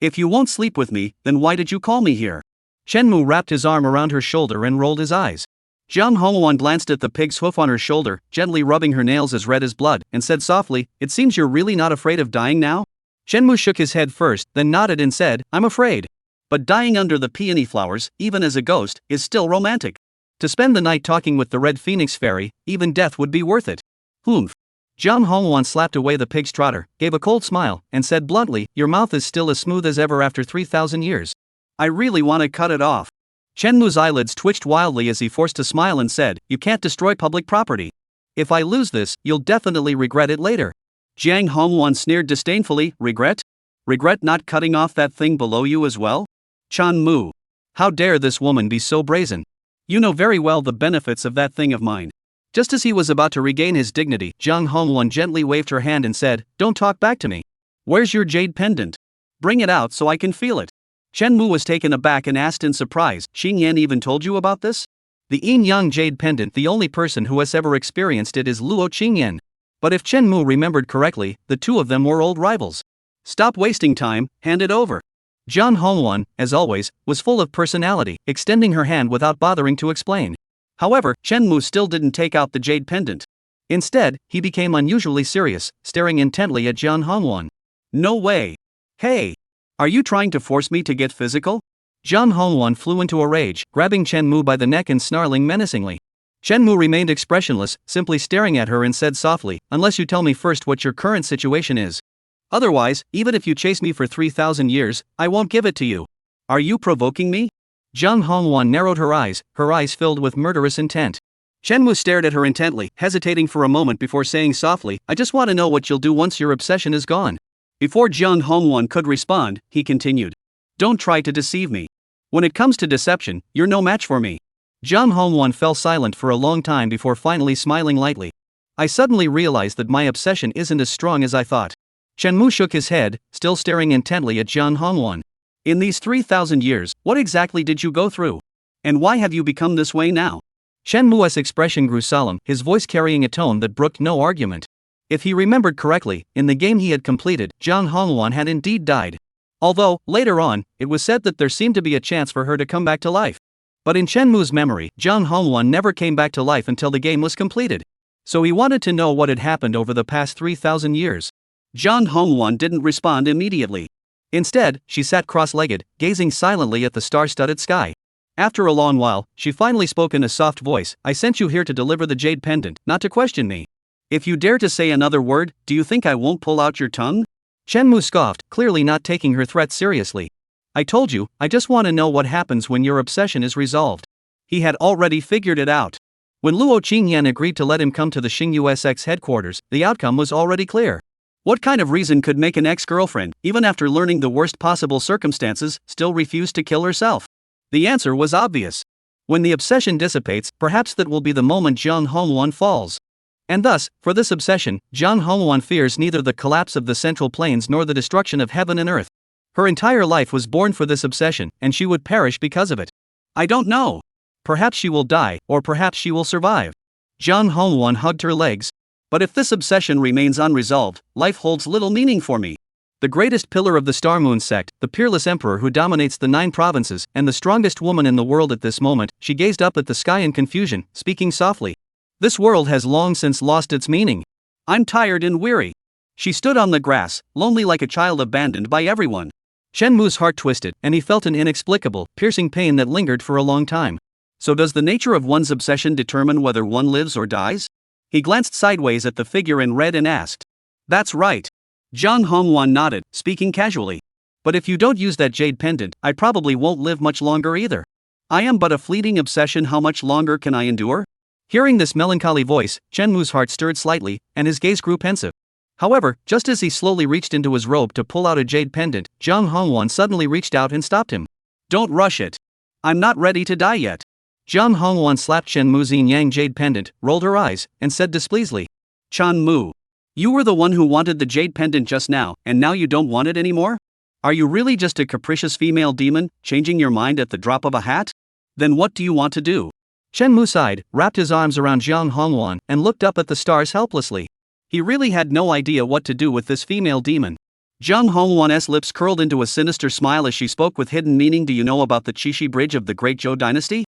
If you won't sleep with me, then why did you call me here? Chen Mu wrapped his arm around her shoulder and rolled his eyes. Jiang Hongwan glanced at the pig's hoof on her shoulder, gently rubbing her nails as red as blood, and said softly, "It seems you're really not afraid of dying now?" Shenmue shook his head first, then nodded and said, "I'm afraid. But dying under the peony flowers, even as a ghost, is still romantic. To spend the night talking with the Red Phoenix Fairy, even death would be worth it." Humph. Jiang Hongwan slapped away the pig's trotter, gave a cold smile, and said bluntly, "Your mouth is still as smooth as ever after 3,000 years. I really want to cut it off." Shenmue's eyelids twitched wildly as he forced a smile and said, "You can't destroy public property. If I lose this, you'll definitely regret it later." Jiang Hongwan sneered disdainfully, "Regret? Regret not cutting off that thing below you as well? Chan Mu. How dare this woman be so brazen? You know very well the benefits of that thing of mine." Just as he was about to regain his dignity, Jiang Hongwan gently waved her hand and said, "Don't talk back to me. Where's your jade pendant? Bring it out so I can feel it." Shenmue was taken aback and asked in surprise, "Xing Yan even told you about this?" The yin yang jade pendant, the only person who has ever experienced it is Luo Qingyan. But if Shenmue remembered correctly, the two of them were old rivals. "Stop wasting time, hand it over." Jiang Hongwan, as always, was full of personality, extending her hand without bothering to explain. However, Shenmue still didn't take out the jade pendant. Instead, he became unusually serious, staring intently at Jiang Hongwan. "No way. Hey! Are you trying to force me to get physical?" Jiang Hongwan flew into a rage, grabbing Shenmue by the neck and snarling menacingly. Shenmue remained expressionless, simply staring at her and said softly, "Unless you tell me first what your current situation is. Otherwise, even if you chase me for 3,000 years, I won't give it to you. Are you provoking me?" Jiang Hongwan narrowed her eyes filled with murderous intent. Shenmue stared at her intently, hesitating for a moment before saying softly, "I just want to know what you'll do once your obsession is gone." Before Jiang Hongwan could respond, he continued, "Don't try to deceive me. When it comes to deception, you're no match for me." Jiang Hongwan fell silent for a long time before finally smiling lightly. "I suddenly realized that my obsession isn't as strong as I thought." Shenmue shook his head, still staring intently at Jiang Hongwan. "In these 3,000 years, what exactly did you go through? And why have you become this way now?" Shenmue's expression grew solemn, his voice carrying a tone that brooked no argument. If he remembered correctly, in the game he had completed, Jiang Hongwan had indeed died. Although, later on, it was said that there seemed to be a chance for her to come back to life. But in Shenmue's memory, Jiang Hongwan never came back to life until the game was completed. So he wanted to know what had happened over the past 3,000 years. Jiang Hongwan didn't respond immediately. Instead, she sat cross-legged, gazing silently at the star-studded sky. After a long while, she finally spoke in a soft voice, "I sent you here to deliver the jade pendant, not to question me. If you dare to say another word, do you think I won't pull out your tongue?" Shenmue scoffed, clearly not taking her threat seriously. "I told you, I just want to know what happens when your obsession is resolved." He had already figured it out. When Luo Qingyan agreed to let him come to the XingUSX headquarters, the outcome was already clear. What kind of reason could make an ex-girlfriend, even after learning the worst possible circumstances, still refuse to kill herself? The answer was obvious. When the obsession dissipates, perhaps that will be the moment Jiang Hongwan falls. And thus, for this obsession, Jiang Hongwan fears neither the collapse of the Central Plains nor the destruction of heaven and earth. Her entire life was born for this obsession, and she would perish because of it. "I don't know. Perhaps she will die, or perhaps she will survive." Jiang Hongwan hugged her legs. "But if this obsession remains unresolved, life holds little meaning for me. The greatest pillar of the Star Moon sect, the peerless emperor who dominates the 9 provinces, and the strongest woman in the world at this moment," she gazed up at the sky in confusion, speaking softly. "This world has long since lost its meaning. I'm tired and weary." She stood on the grass, lonely like a child abandoned by everyone. Shenmue's heart twisted, and he felt an inexplicable, piercing pain that lingered for a long time. So does the nature of one's obsession determine whether one lives or dies? He glanced sideways at the figure in red and asked. "That's right." Jiang Hongwan nodded, speaking casually. "But if you don't use that jade pendant, I probably won't live much longer either. I am but a fleeting obsession, how much longer can I endure?" Hearing this melancholy voice, Shenmue's heart stirred slightly, and his gaze grew pensive. However, just as he slowly reached into his robe to pull out a jade pendant, Jiang Hongwan suddenly reached out and stopped him. "Don't rush it. I'm not ready to die yet." Jiang Hongwan slapped Shenmue's yin-yang jade pendant, rolled her eyes, and said displeasedly, "Chan Mu, you were the one who wanted the jade pendant just now, and now you don't want it anymore? Are you really just a capricious female demon, changing your mind at the drop of a hat? Then what do you want to do?" Shenmue sighed, wrapped his arms around Jiang Hongwan, and looked up at the stars helplessly. He really had no idea what to do with this female demon. Jiang Hongwan's lips curled into a sinister smile as she spoke with hidden meaning. "Do you know about the Qixi Bridge of the Great Zhou dynasty?"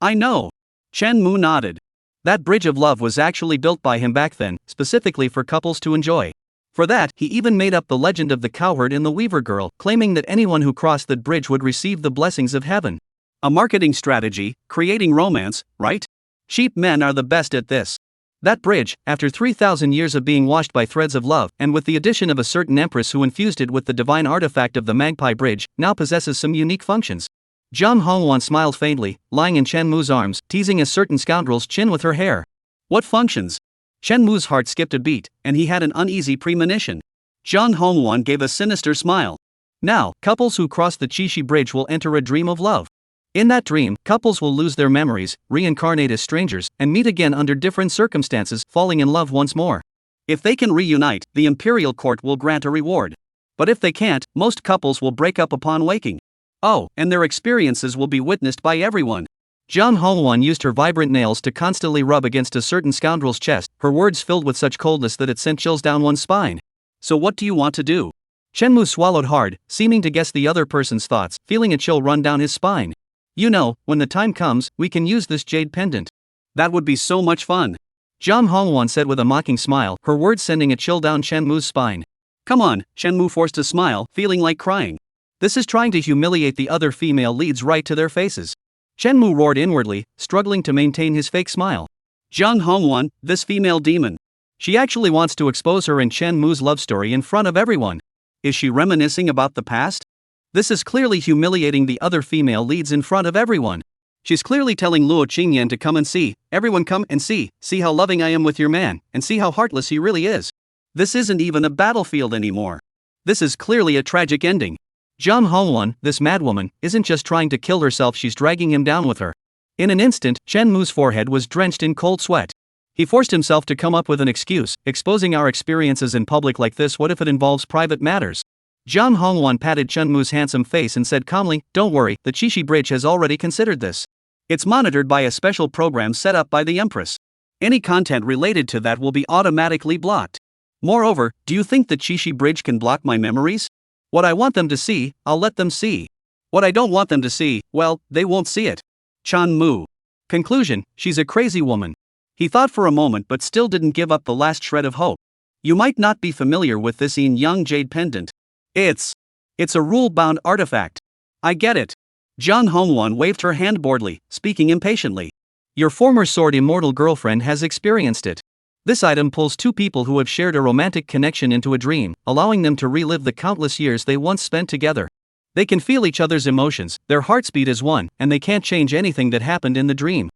"I know. Chen Mu nodded. That bridge of love was actually built by him back then, specifically for couples to enjoy. For that, he even made up the legend of the cowherd and the weaver girl, claiming that anyone who crossed that bridge would receive the blessings of heaven. A marketing strategy, creating romance, right? Sheep men are the best at this. That bridge, after 3,000 years of being washed by threads of love, and with the addition of a certain empress who infused it with the divine artifact of the magpie bridge, now possesses some unique functions. Jiang Hongwan smiled faintly, lying in Chen Mu's arms, teasing a certain scoundrel's chin with her hair. What functions? Chen Mu's heart skipped a beat, and he had an uneasy premonition. Jiang Hongwan gave a sinister smile. Now, couples who cross the Qixi Bridge will enter a dream of love. In that dream, couples will lose their memories, reincarnate as strangers, and meet again under different circumstances, falling in love once more. If they can reunite, the imperial court will grant a reward. But if they can't, most couples will break up upon waking. Oh, and their experiences will be witnessed by everyone. Jiang Hongwan used her vibrant nails to constantly rub against a certain scoundrel's chest, her words filled with such coldness that it sent chills down one's spine. So what do you want to do? Chen Mu swallowed hard, seeming to guess the other person's thoughts, feeling a chill run down his spine. You know, when the time comes, we can use this jade pendant. That would be so much fun. Jiang Hongwan said with a mocking smile, her words sending a chill down Chen Mu's spine. Come on, Chen Mu forced a smile, feeling like crying. This is trying to humiliate the other female leads right to their faces. Chen Mu roared inwardly, struggling to maintain his fake smile. Jiang Hongwan, this female demon. She actually wants to expose her and Chen Mu's love story in front of everyone. Is she reminiscing about the past? This is clearly humiliating the other female leads in front of everyone. She's clearly telling Luo Qingyan to come and see, everyone come and see how loving I am with your man, and see how heartless he really is. This isn't even a battlefield anymore. This is clearly a tragic ending. Jiang Hongwan, this madwoman, isn't just trying to kill herself, she's dragging him down with her. In an instant, Chen Mu's forehead was drenched in cold sweat. He forced himself to come up with an excuse, exposing our experiences in public like this, what if it involves private matters? Jiang Hongwan patted Chen Mu's handsome face and said calmly, don't worry, the Qixi Bridge has already considered this. It's monitored by a special program set up by the Empress. Any content related to that will be automatically blocked. Moreover, do you think the Qixi Bridge can block my memories? What I want them to see, I'll let them see. What I don't want them to see, well, they won't see it. Chen Mu. Conclusion, she's a crazy woman. He thought for a moment but still didn't give up the last shred of hope. You might not be familiar with this Yin Yang Jade pendant. It's a rule-bound artifact. I get it. Jiang Hongwan waved her hand boredly, speaking impatiently. Your former sword immortal girlfriend has experienced it. This item pulls two people who have shared a romantic connection into a dream, allowing them to relive the countless years they once spent together. They can feel each other's emotions, their hearts beat as one, and they can't change anything that happened in the dream.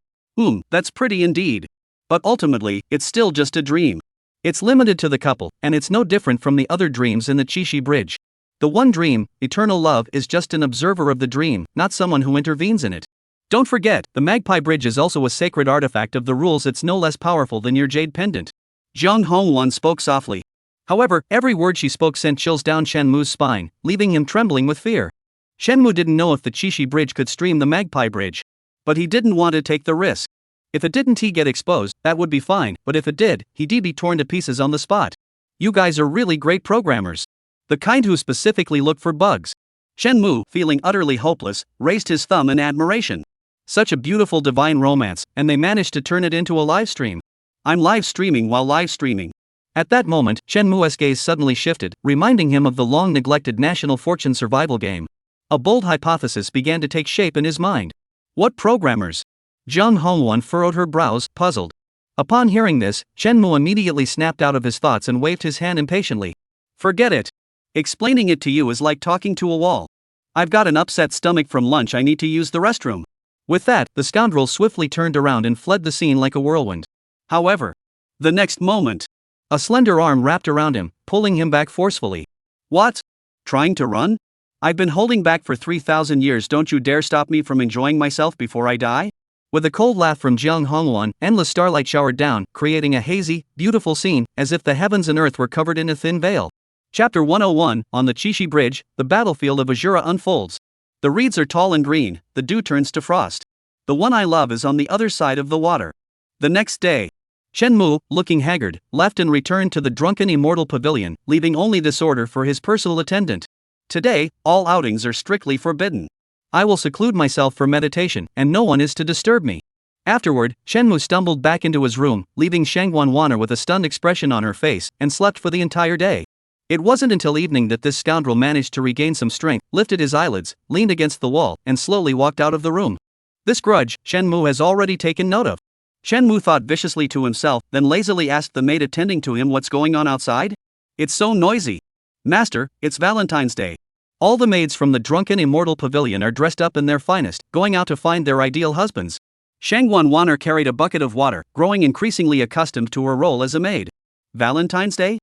That's pretty indeed. But ultimately, it's still just a dream. It's limited to the couple, and it's no different from the other dreams in the Qixi Bridge. The one dream, eternal love, is just an observer of the dream, not someone who intervenes in it. Don't forget, the Magpie Bridge is also a sacred artifact of the rules. It's no less powerful than your jade pendant. Jiang Hongwan spoke softly. However, every word she spoke sent chills down Chen Mu's spine, leaving him trembling with fear. Chen Mu didn't know if the Qixi Bridge could stream the Magpie Bridge. But he didn't want to take the risk. If it didn't get exposed, that would be fine, but if it did, he'd be torn to pieces on the spot. You guys are really great programmers. The kind who specifically look for bugs. Chen Mu, feeling utterly hopeless, raised his thumb in admiration. Such a beautiful divine romance, and they managed to turn it into a live stream. I'm live streaming while live streaming. At that moment, Chen Mu's gaze suddenly shifted, reminding him of the long-neglected National Fortune survival game. A bold hypothesis began to take shape in his mind. What programmers? Jiang Hongwan furrowed her brows, puzzled. Upon hearing this, Chen Mu immediately snapped out of his thoughts and waved his hand impatiently. Forget it. Explaining it to you is like talking to a wall. I've got an upset stomach from lunch, I need to use the restroom. With that, the scoundrel swiftly turned around and fled the scene like a whirlwind. However, the next moment, a slender arm wrapped around him, pulling him back forcefully. What? Trying to run? I've been holding back for 3,000 years, don't you dare stop me from enjoying myself before I die? With a cold laugh from Jiang Hongwan, endless starlight showered down, creating a hazy, beautiful scene, as if the heavens and earth were covered in a thin veil. Chapter 101, on the Qixi Bridge, the battlefield of Azura unfolds. The reeds are tall and green, the dew turns to frost. The one I love is on the other side of the water. The next day, Chen Mu, looking haggard, left and returned to the drunken immortal pavilion, leaving only disorder for his personal attendant. Today, all outings are strictly forbidden. I will seclude myself for meditation, and no one is to disturb me. Afterward, Shenmue stumbled back into his room, leaving Shangwan Wanner with a stunned expression on her face, and slept for the entire day. It wasn't until evening that this scoundrel managed to regain some strength, lifted his eyelids, leaned against the wall, and slowly walked out of the room. This grudge, Shenmue has already taken note of. Shenmue thought viciously to himself, then lazily asked the maid attending to him what's going on outside? It's so noisy. Master, it's Valentine's Day. All the maids from the drunken immortal pavilion are dressed up in their finest, going out to find their ideal husbands. Shangwan Wanner carried a bucket of water, growing increasingly accustomed to her role as a maid. Valentine's Day?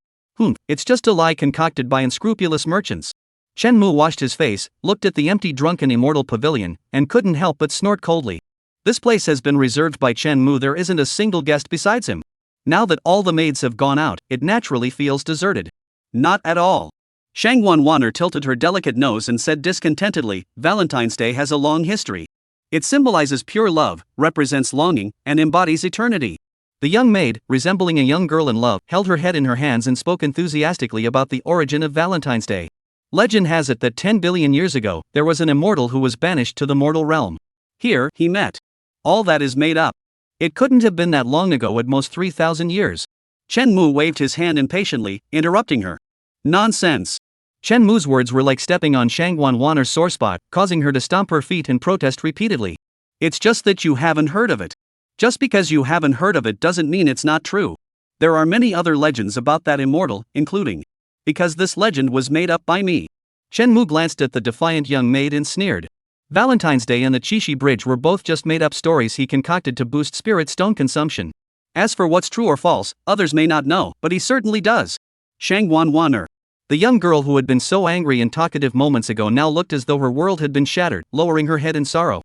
It's just a lie concocted by unscrupulous merchants. Shenmue washed his face, looked at the empty drunken immortal pavilion, and couldn't help but snort coldly. This place has been reserved by Shenmue. There isn't a single guest besides him. Now that all the maids have gone out, it naturally feels deserted. Not at all. Shangwan Wanner tilted her delicate nose and said discontentedly, Valentine's Day has a long history. It symbolizes pure love, represents longing, and embodies eternity. The young maid, resembling a young girl in love, held her head in her hands and spoke enthusiastically about the origin of Valentine's Day. Legend has it that 10 billion years ago, there was an immortal who was banished to the mortal realm. Here, he met. All that is made up. It couldn't have been that long ago, at most 3,000 years. Shenmue waved his hand impatiently, interrupting her. Nonsense. Shenmue's words were like stepping on Shangwan Wanner's sore spot, causing her to stomp her feet and protest repeatedly. It's just that you haven't heard of it. Just because you haven't heard of it doesn't mean it's not true. There are many other legends about that immortal, including. Because this legend was made up by me. Shenmue glanced at the defiant young maid and sneered. Valentine's Day and the Chishi Bridge were both just made-up stories he concocted to boost spirit stone consumption. As for what's true or false, others may not know, but he certainly does. Shangwan Wanner. The young girl who had been so angry and talkative moments ago now looked as though her world had been shattered, lowering her head in sorrow.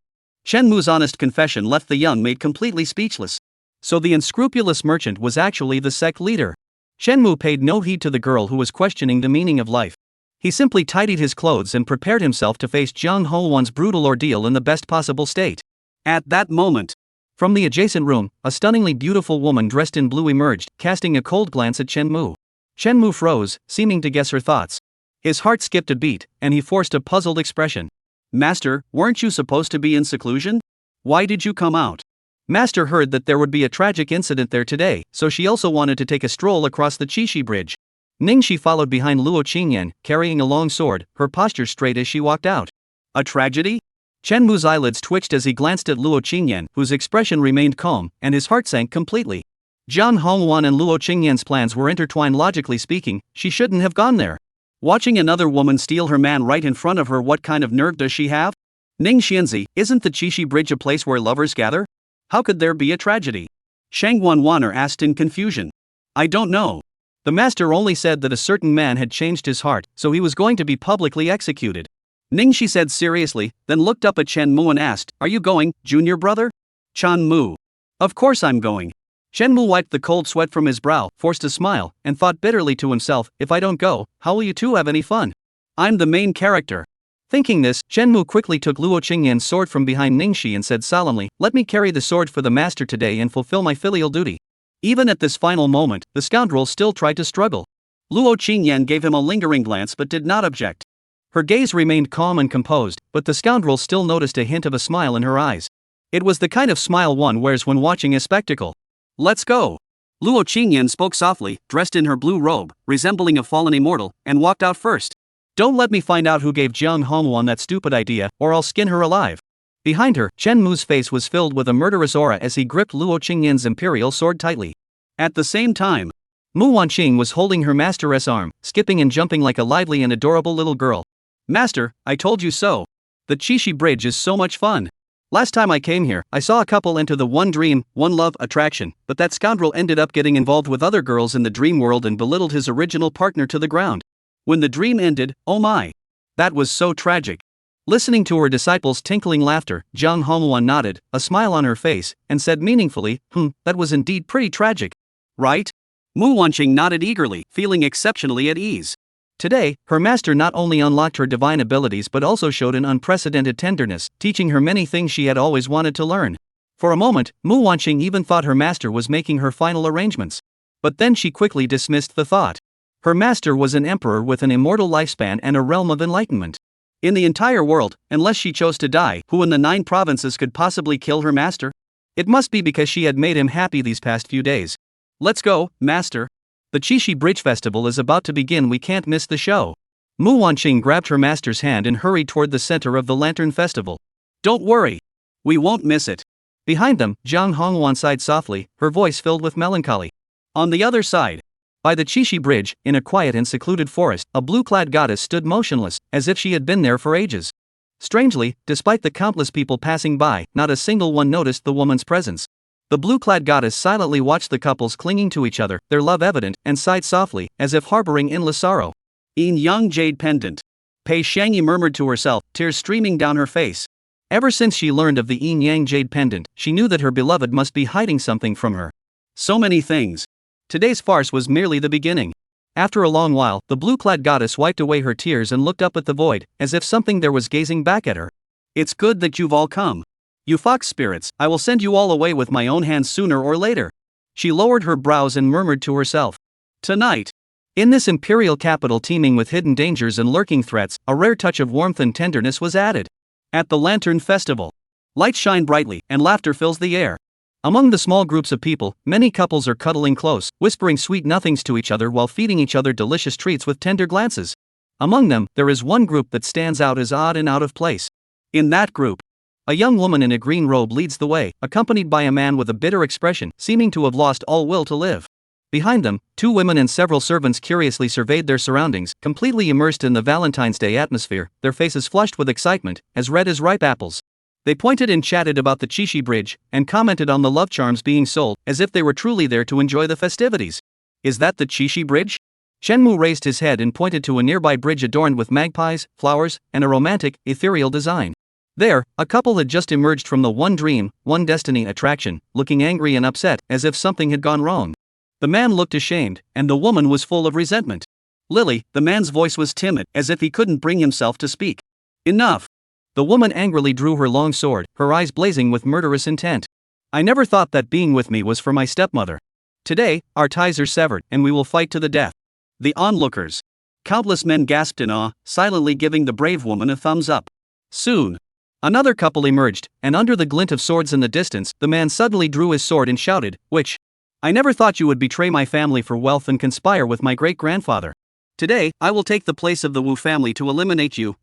Shenmue's honest confession left the young maid completely speechless. So the unscrupulous merchant was actually the sect leader. Shenmue paid no heed to the girl who was questioning the meaning of life. He simply tidied his clothes and prepared himself to face Jiang Howan's brutal ordeal in the best possible state. At that moment, from the adjacent room, a stunningly beautiful woman dressed in blue emerged, casting a cold glance at Shenmue. Shenmue froze, seeming to guess her thoughts. His heart skipped a beat, and he forced a puzzled expression. Master, weren't you supposed to be in seclusion? Why did you come out? Master heard that there would be a tragic incident there today, so she also wanted to take a stroll across the Chishi Bridge. Ningxi followed behind Luo Qingyan, carrying a long sword, her posture straight as she walked out. A tragedy? Shenmue's eyelids twitched as he glanced at Luo Qingyan, whose expression remained calm, and his heart sank completely. Jiang Hongwan and Luo Qingyan's plans were intertwined. Logically speaking, she shouldn't have gone there. Watching another woman steal her man right in front of her, what kind of nerve does she have? Ning Xianzi, isn't the Chishi Bridge a place where lovers gather? How could there be a tragedy? Shangwan Wanner asked in confusion. I don't know. The master only said that a certain man had changed his heart, so he was going to be publicly executed. Ningxi said seriously, then looked up at Shenmue and asked, Are you going, junior brother? Shenmue. Of course I'm going. Shenmue wiped the cold sweat from his brow, forced a smile, and thought bitterly to himself, if I don't go, how will you two have any fun? I'm the main character. Thinking this, Shenmue quickly took Luo Qingyan's sword from behind Ningxi and said solemnly, Let me carry the sword for the master today and fulfill my filial duty. Even at this final moment, the scoundrel still tried to struggle. Luo Qingyan gave him a lingering glance but did not object. Her gaze remained calm and composed, but the scoundrel still noticed a hint of a smile in her eyes. It was the kind of smile one wears when watching a spectacle. Let's go. Luo Qingyan spoke softly, dressed in her blue robe, resembling a fallen immortal, and walked out first. Don't let me find out who gave Jiang Hongwan that stupid idea, or I'll skin her alive. Behind her, Shenmue's face was filled with a murderous aura as he gripped Luo Qingyan's imperial sword tightly. At the same time, Mu Wanqing was holding her master's arm, skipping and jumping like a lively and adorable little girl. Master, I told you so. The Chishi Bridge is so much fun. Last time I came here, I saw a couple enter the One Dream, One Love attraction, but that scoundrel ended up getting involved with other girls in the dream world and belittled his original partner to the ground. When the dream ended, oh my. That was so tragic. Listening to her disciples' tinkling laughter, Jiang Hongwan nodded, a smile on her face, and said meaningfully, that was indeed pretty tragic. Right? Mu Wanqing nodded eagerly, feeling exceptionally at ease. Today, her master not only unlocked her divine abilities but also showed an unprecedented tenderness, teaching her many things she had always wanted to learn. For a moment, Mu Wanqing even thought her master was making her final arrangements. But then she quickly dismissed the thought. Her master was an emperor with an immortal lifespan and a realm of enlightenment. In the entire world, unless she chose to die, who in the 9 provinces could possibly kill her master? It must be because she had made him happy these past few days. Let's go, master. The Qixi Bridge Festival is about to begin, we can't miss the show. Mu Wanqing grabbed her master's hand and hurried toward the center of the Lantern Festival. Don't worry. We won't miss it. Behind them, Jiang Hongwan sighed softly, her voice filled with melancholy. On the other side, by the Qixi Bridge, in a quiet and secluded forest, a blue-clad goddess stood motionless, as if she had been there for ages. Strangely, despite the countless people passing by, not a single one noticed the woman's presence. The blue-clad goddess silently watched the couples clinging to each other, their love evident, and sighed softly, as if harboring endless sorrow. Yin Yang Jade Pendant. Pei Shangyi murmured to herself, tears streaming down her face. Ever since she learned of the Yin Yang Jade Pendant, she knew that her beloved must be hiding something from her. So many things. Today's farce was merely the beginning. After a long while, the blue-clad goddess wiped away her tears and looked up at the void, as if something there was gazing back at her. It's good that you've all come. You fox spirits, I will send you all away with my own hands sooner or later. She lowered her brows and murmured to herself. Tonight. In this imperial capital teeming with hidden dangers and lurking threats, a rare touch of warmth and tenderness was added. At the Lantern Festival, lights shine brightly, and laughter fills the air. Among the small groups of people, many couples are cuddling close, whispering sweet nothings to each other while feeding each other delicious treats with tender glances. Among them, there is one group that stands out as odd and out of place. In that group, a young woman in a green robe leads the way, accompanied by a man with a bitter expression, seeming to have lost all will to live. Behind them, 2 women and several servants curiously surveyed their surroundings, completely immersed in the Valentine's Day atmosphere, their faces flushed with excitement, as red as ripe apples. They pointed and chatted about the Qixi Bridge, and commented on the love charms being sold, as if they were truly there to enjoy the festivities. Is that the Qixi Bridge? Shenmu raised his head and pointed to a nearby bridge adorned with magpies, flowers, and a romantic, ethereal design. There, a couple had just emerged from the One Dream, One Destiny attraction, looking angry and upset, as if something had gone wrong. The man looked ashamed, and the woman was full of resentment. Lily, the man's voice was timid, as if he couldn't bring himself to speak. Enough! The woman angrily drew her long sword, her eyes blazing with murderous intent. I never thought that being with me was for my stepmother. Today, our ties are severed, and we will fight to the death. The onlookers. Countless men gasped in awe, silently giving the brave woman a thumbs up. Soon, another couple emerged, and under the glint of swords in the distance, the man suddenly drew his sword and shouted, "Witch! I never thought you would betray my family for wealth and conspire with my great-grandfather. Today, I will take the place of the Wu family to eliminate you.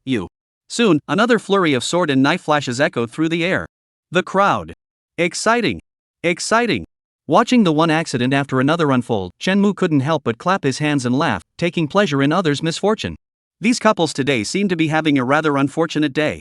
Soon, another flurry of sword and knife flashes echoed through the air. The crowd. Exciting! Exciting! Watching the one accident after another unfold, Shenmu couldn't help but clap his hands and laugh, taking pleasure in others' misfortune. These couples today seem to be having a rather unfortunate day.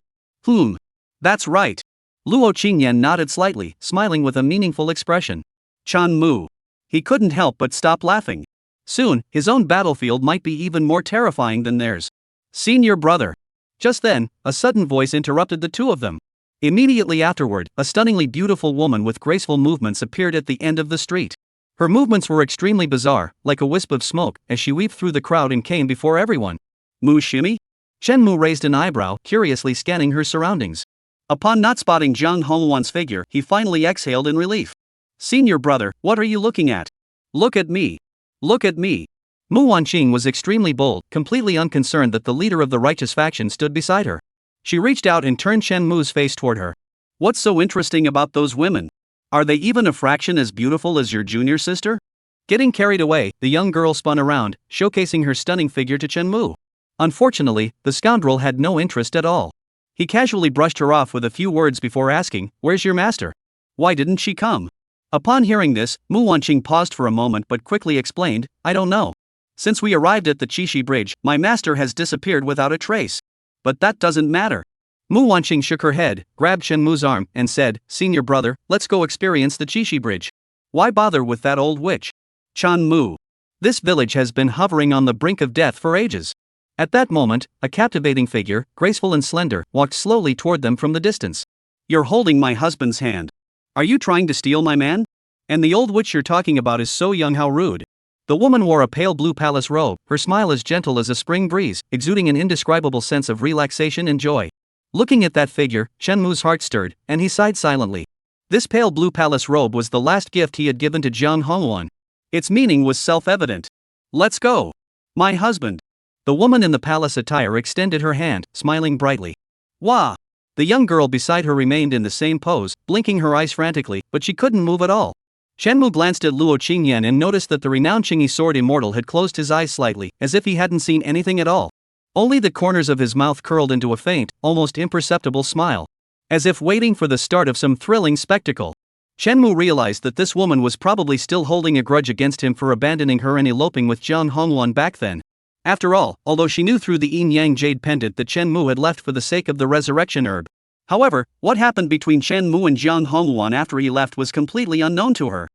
That's right. Luo Qingyan nodded slightly, smiling with a meaningful expression. Chan Mu. He couldn't help but stop laughing. Soon, his own battlefield might be even more terrifying than theirs. Senior brother. Just then, a sudden voice interrupted the two of them. Immediately afterward, a stunningly beautiful woman with graceful movements appeared at the end of the street. Her movements were extremely bizarre, like a wisp of smoke, as she weaved through the crowd and came before everyone. Mu Shimi? Shenmu raised an eyebrow, curiously scanning her surroundings. Upon not spotting Jiang Hongwan's figure, he finally exhaled in relief. Senior brother, what are you looking at? Look at me. Look at me. Mu Wanqing was extremely bold, completely unconcerned that the leader of the righteous faction stood beside her. She reached out and turned Shenmu's face toward her. What's so interesting about those women? Are they even a fraction as beautiful as your junior sister? Getting carried away, the young girl spun around, showcasing her stunning figure to Shenmu. Unfortunately, the scoundrel had no interest at all. He casually brushed her off with a few words before asking, "Where's your master? Why didn't she come?" Upon hearing this, Mu Wanqing paused for a moment but quickly explained, "I don't know. Since we arrived at the Qixi Bridge, my master has disappeared without a trace. But that doesn't matter." Mu Wanqing shook her head, grabbed Shenmu's arm, and said, "Senior brother, let's go experience the Qixi Bridge. Why bother with that old witch? Chan Mu. This village has been hovering on the brink of death for ages." At that moment, a captivating figure, graceful and slender, walked slowly toward them from the distance. "You're holding my husband's hand. Are you trying to steal my man? And the old witch you're talking about is so young, how rude." The woman wore a pale blue palace robe, her smile as gentle as a spring breeze, exuding an indescribable sense of relaxation and joy. Looking at that figure, Shenmu's heart stirred, and he sighed silently. This pale blue palace robe was the last gift he had given to Jiang Hongwan. Its meaning was self-evident. "Let's go. My husband." The woman in the palace attire extended her hand, smiling brightly. "Wah! The young girl beside her remained in the same pose, blinking her eyes frantically, but she couldn't move at all. Shenmue glanced at Luo Qingyan and noticed that the renowned Qingyi sword immortal had closed his eyes slightly, as if he hadn't seen anything at all. Only the corners of his mouth curled into a faint, almost imperceptible smile, as if waiting for the start of some thrilling spectacle. Shenmue realized that this woman was probably still holding a grudge against him for abandoning her and eloping with Jiang Hongwan back then. After all, although she knew through the yin-yang jade pendant that Shenmue had left for the sake of the resurrection herb. However, what happened between Shenmue and Jiang Hongwan after he left was completely unknown to her.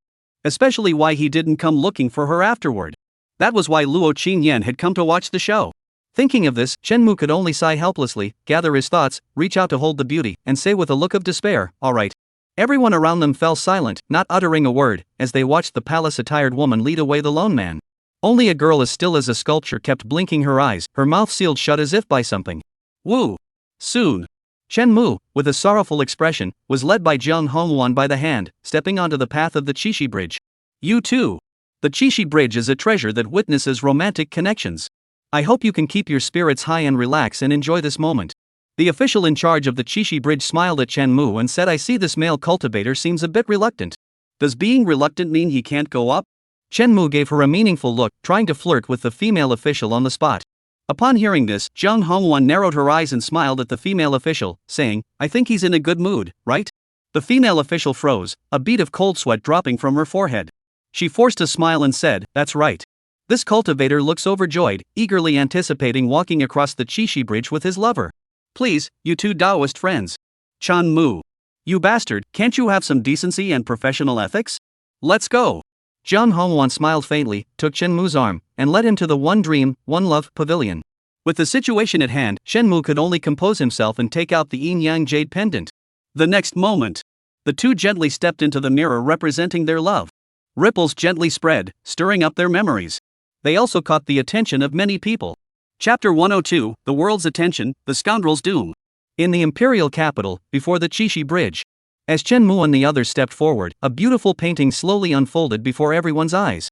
Especially why he didn't come looking for her afterward. That was why Luo Qingyan had come to watch the show. Thinking of this, Shenmue could only sigh helplessly, gather his thoughts, reach out to hold the beauty, and say with a look of despair, "All right." Everyone around them fell silent, not uttering a word, as they watched the palace-attired woman lead away the lone man. Only a girl as still as a sculpture kept blinking her eyes, her mouth sealed shut as if by something. Woo! Soon. Shenmue, with a sorrowful expression, was led by Jiang Hongwan by the hand, stepping onto the path of the Qixi Bridge. You too. The Qixi Bridge is a treasure that witnesses romantic connections. I hope you can keep your spirits high and relax and enjoy this moment. The official in charge of the Qixi Bridge smiled at Shenmue and said, I see this male cultivator seems a bit reluctant. Does being reluctant mean he can't go up? Shenmue gave her a meaningful look, trying to flirt with the female official on the spot. Upon hearing this, Jiang Hongwan narrowed her eyes and smiled at the female official, saying, I think he's in a good mood, right? The female official froze, a bead of cold sweat dropping from her forehead. She forced a smile and said, that's right. This cultivator looks overjoyed, eagerly anticipating walking across the Qixi Bridge with his lover. Please, you two Taoist friends. Chan Mu. You bastard, can't you have some decency and professional ethics? Let's go. Jiang Hongwan smiled faintly, took Shenmue's arm, and led him to the One Dream, One Love pavilion. With the situation at hand, Shenmue could only compose himself and take out the yin-yang jade pendant. The next moment, the two gently stepped into the mirror representing their love. Ripples gently spread, stirring up their memories. They also caught the attention of many people. Chapter 102, The World's Attention, The Scoundrel's Doom. In the imperial capital, before the Qixi Bridge. As Shenmue and the others stepped forward, a beautiful painting slowly unfolded before everyone's eyes.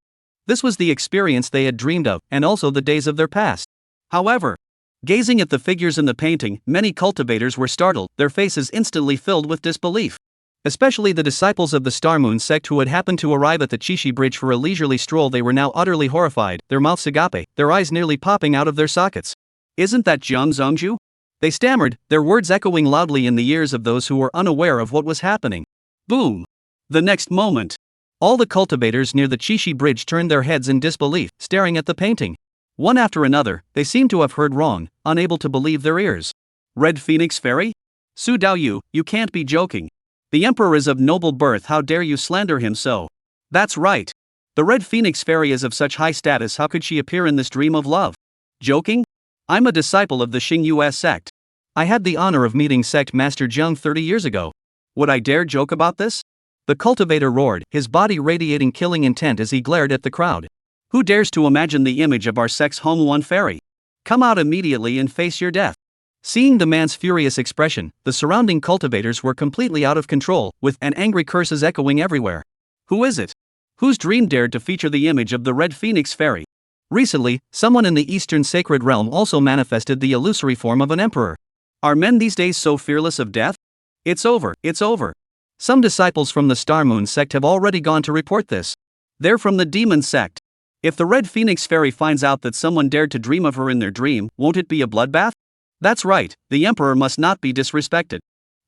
This was the experience they had dreamed of, and also the days of their past. However, gazing at the figures in the painting, many cultivators were startled, their faces instantly filled with disbelief. Especially the disciples of the Star Moon sect who had happened to arrive at the Qixi Bridge for a leisurely stroll. They were now utterly horrified, their mouths agape, their eyes nearly popping out of their sockets. Isn't that Jiang Zhongju? They stammered, their words echoing loudly in the ears of those who were unaware of what was happening. Boom! The next moment, all the cultivators near the Qixi Bridge turned their heads in disbelief, staring at the painting. One after another, they seemed to have heard wrong, unable to believe their ears. Red Phoenix Fairy? Su Daoyu, you can't be joking. The Emperor is of noble birth, how dare you slander him so? That's right. The Red Phoenix Fairy is of such high status, how could she appear in this dream of love? Joking? I'm a disciple of the Xingyue sect. I had the honor of meeting sect master Zheng 30 years ago. Would I dare joke about this? The cultivator roared, his body radiating killing intent as he glared at the crowd. Who dares to imagine the image of our sect's Hongwan fairy? Come out immediately and face your death. Seeing the man's furious expression, the surrounding cultivators were completely out of control, with an angry curses echoing everywhere. Who is it? Whose dream dared to feature the image of the Red Phoenix Fairy? Recently, someone in the Eastern Sacred Realm also manifested the illusory form of an emperor. Are men these days so fearless of death? It's over, it's over. Some disciples from the Star Moon sect have already gone to report this. They're from the Demon sect. If the Red Phoenix Fairy finds out that someone dared to dream of her in their dream, won't it be a bloodbath? That's right, the Emperor must not be disrespected.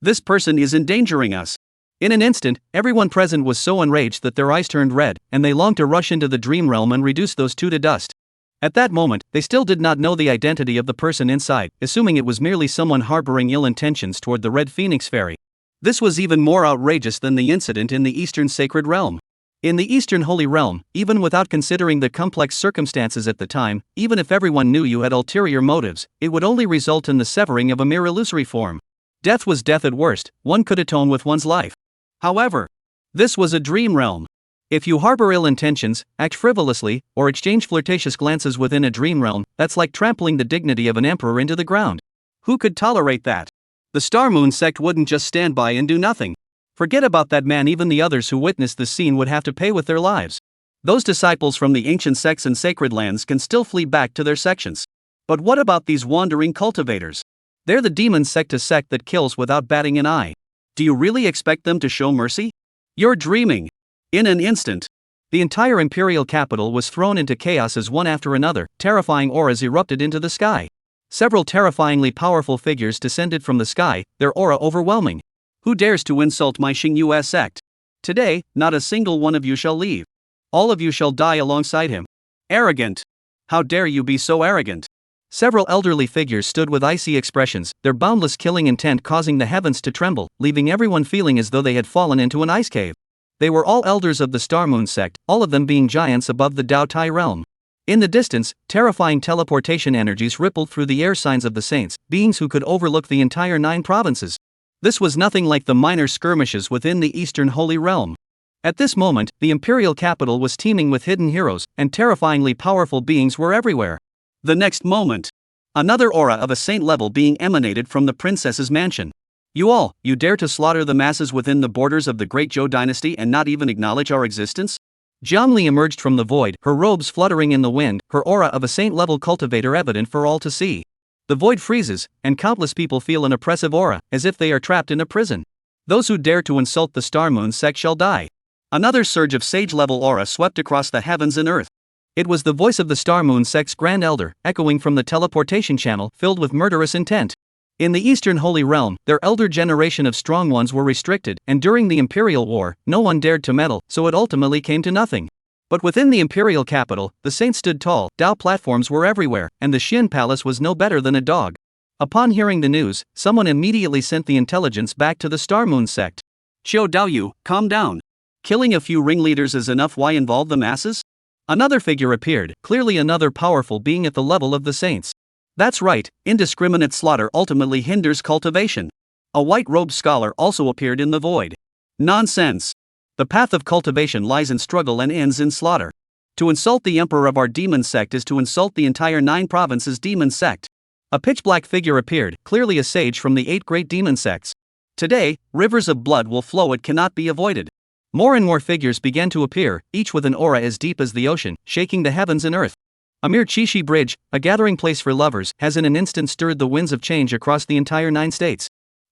This person is endangering us. In an instant, everyone present was so enraged that their eyes turned red, and they longed to rush into the dream realm and reduce those two to dust. At that moment, they still did not know the identity of the person inside, assuming it was merely someone harboring ill intentions toward the Red Phoenix Fairy. This was even more outrageous than the incident in the Eastern Sacred Realm. In the Eastern Holy Realm, even without considering the complex circumstances at the time, even if everyone knew you had ulterior motives, it would only result in the severing of a mere illusory form. Death was death at worst, one could atone with one's life. However, this was a dream realm. If you harbor ill intentions, act frivolously, or exchange flirtatious glances within a dream realm, that's like trampling the dignity of an emperor into the ground. Who could tolerate that? The Star Moon sect wouldn't just stand by and do nothing. Forget about that man, even the others who witnessed the scene would have to pay with their lives. Those disciples from the ancient sects and sacred lands can still flee back to their sections. But what about these wandering cultivators? They're the demon sect, a sect that kills without batting an eye. Do you really expect them to show mercy? You're dreaming. In an instant, the entire imperial capital was thrown into chaos as one after another, terrifying auras erupted into the sky. Several terrifyingly powerful figures descended from the sky, their aura overwhelming. Who dares to insult my Xingyu sect? Today, not a single one of you shall leave. All of you shall die alongside him. Arrogant! How dare you be so arrogant? Several elderly figures stood with icy expressions, their boundless killing intent causing the heavens to tremble, leaving everyone feeling as though they had fallen into an ice cave. They were all elders of the Star Moon sect, all of them being giants above the Dao Tai realm. In the distance, terrifying teleportation energies rippled through the air signs of the saints, beings who could overlook the entire 9 provinces. This was nothing like the minor skirmishes within the Eastern Holy Realm. At this moment, the imperial capital was teeming with hidden heroes, and terrifyingly powerful beings were everywhere. The next moment, another aura of a saint-level being emanated from the princess's mansion. You dare to slaughter the masses within the borders of the Great Zhou dynasty and not even acknowledge our existence? Jiangli emerged from the void, her robes fluttering in the wind, her aura of a saint-level cultivator evident for all to see. The void freezes, and countless people feel an oppressive aura, as if they are trapped in a prison. Those who dare to insult the Star Moon sect shall die. Another surge of sage-level aura swept across the heavens and earth. It was the voice of the Star Moon sect's Grand Elder, echoing from the teleportation channel filled with murderous intent. In the Eastern Holy Realm, their elder generation of strong ones were restricted, and during the Imperial War, no one dared to meddle, so it ultimately came to nothing. But within the Imperial capital, the saints stood tall, Dao platforms were everywhere, and the Xin Palace was no better than a dog. Upon hearing the news, someone immediately sent the intelligence back to the Star Moon sect. Qiu Daoyu, calm down. Killing a few ringleaders is enough, why involve the masses? Another figure appeared, clearly another powerful being at the level of the saints. That's right, indiscriminate slaughter ultimately hinders cultivation. A white-robed scholar also appeared in the void. Nonsense! The path of cultivation lies in struggle and ends in slaughter. To insult the emperor of our demon sect is to insult the entire 9 provinces demon sect. A pitch-black figure appeared, clearly a sage from the 8 great demon sects. Today, rivers of blood will flow, it cannot be avoided. More and more figures began to appear, each with an aura as deep as the ocean, shaking the heavens and earth. A mere Qixi bridge, a gathering place for lovers, has in an instant stirred the winds of change across the entire 9 states.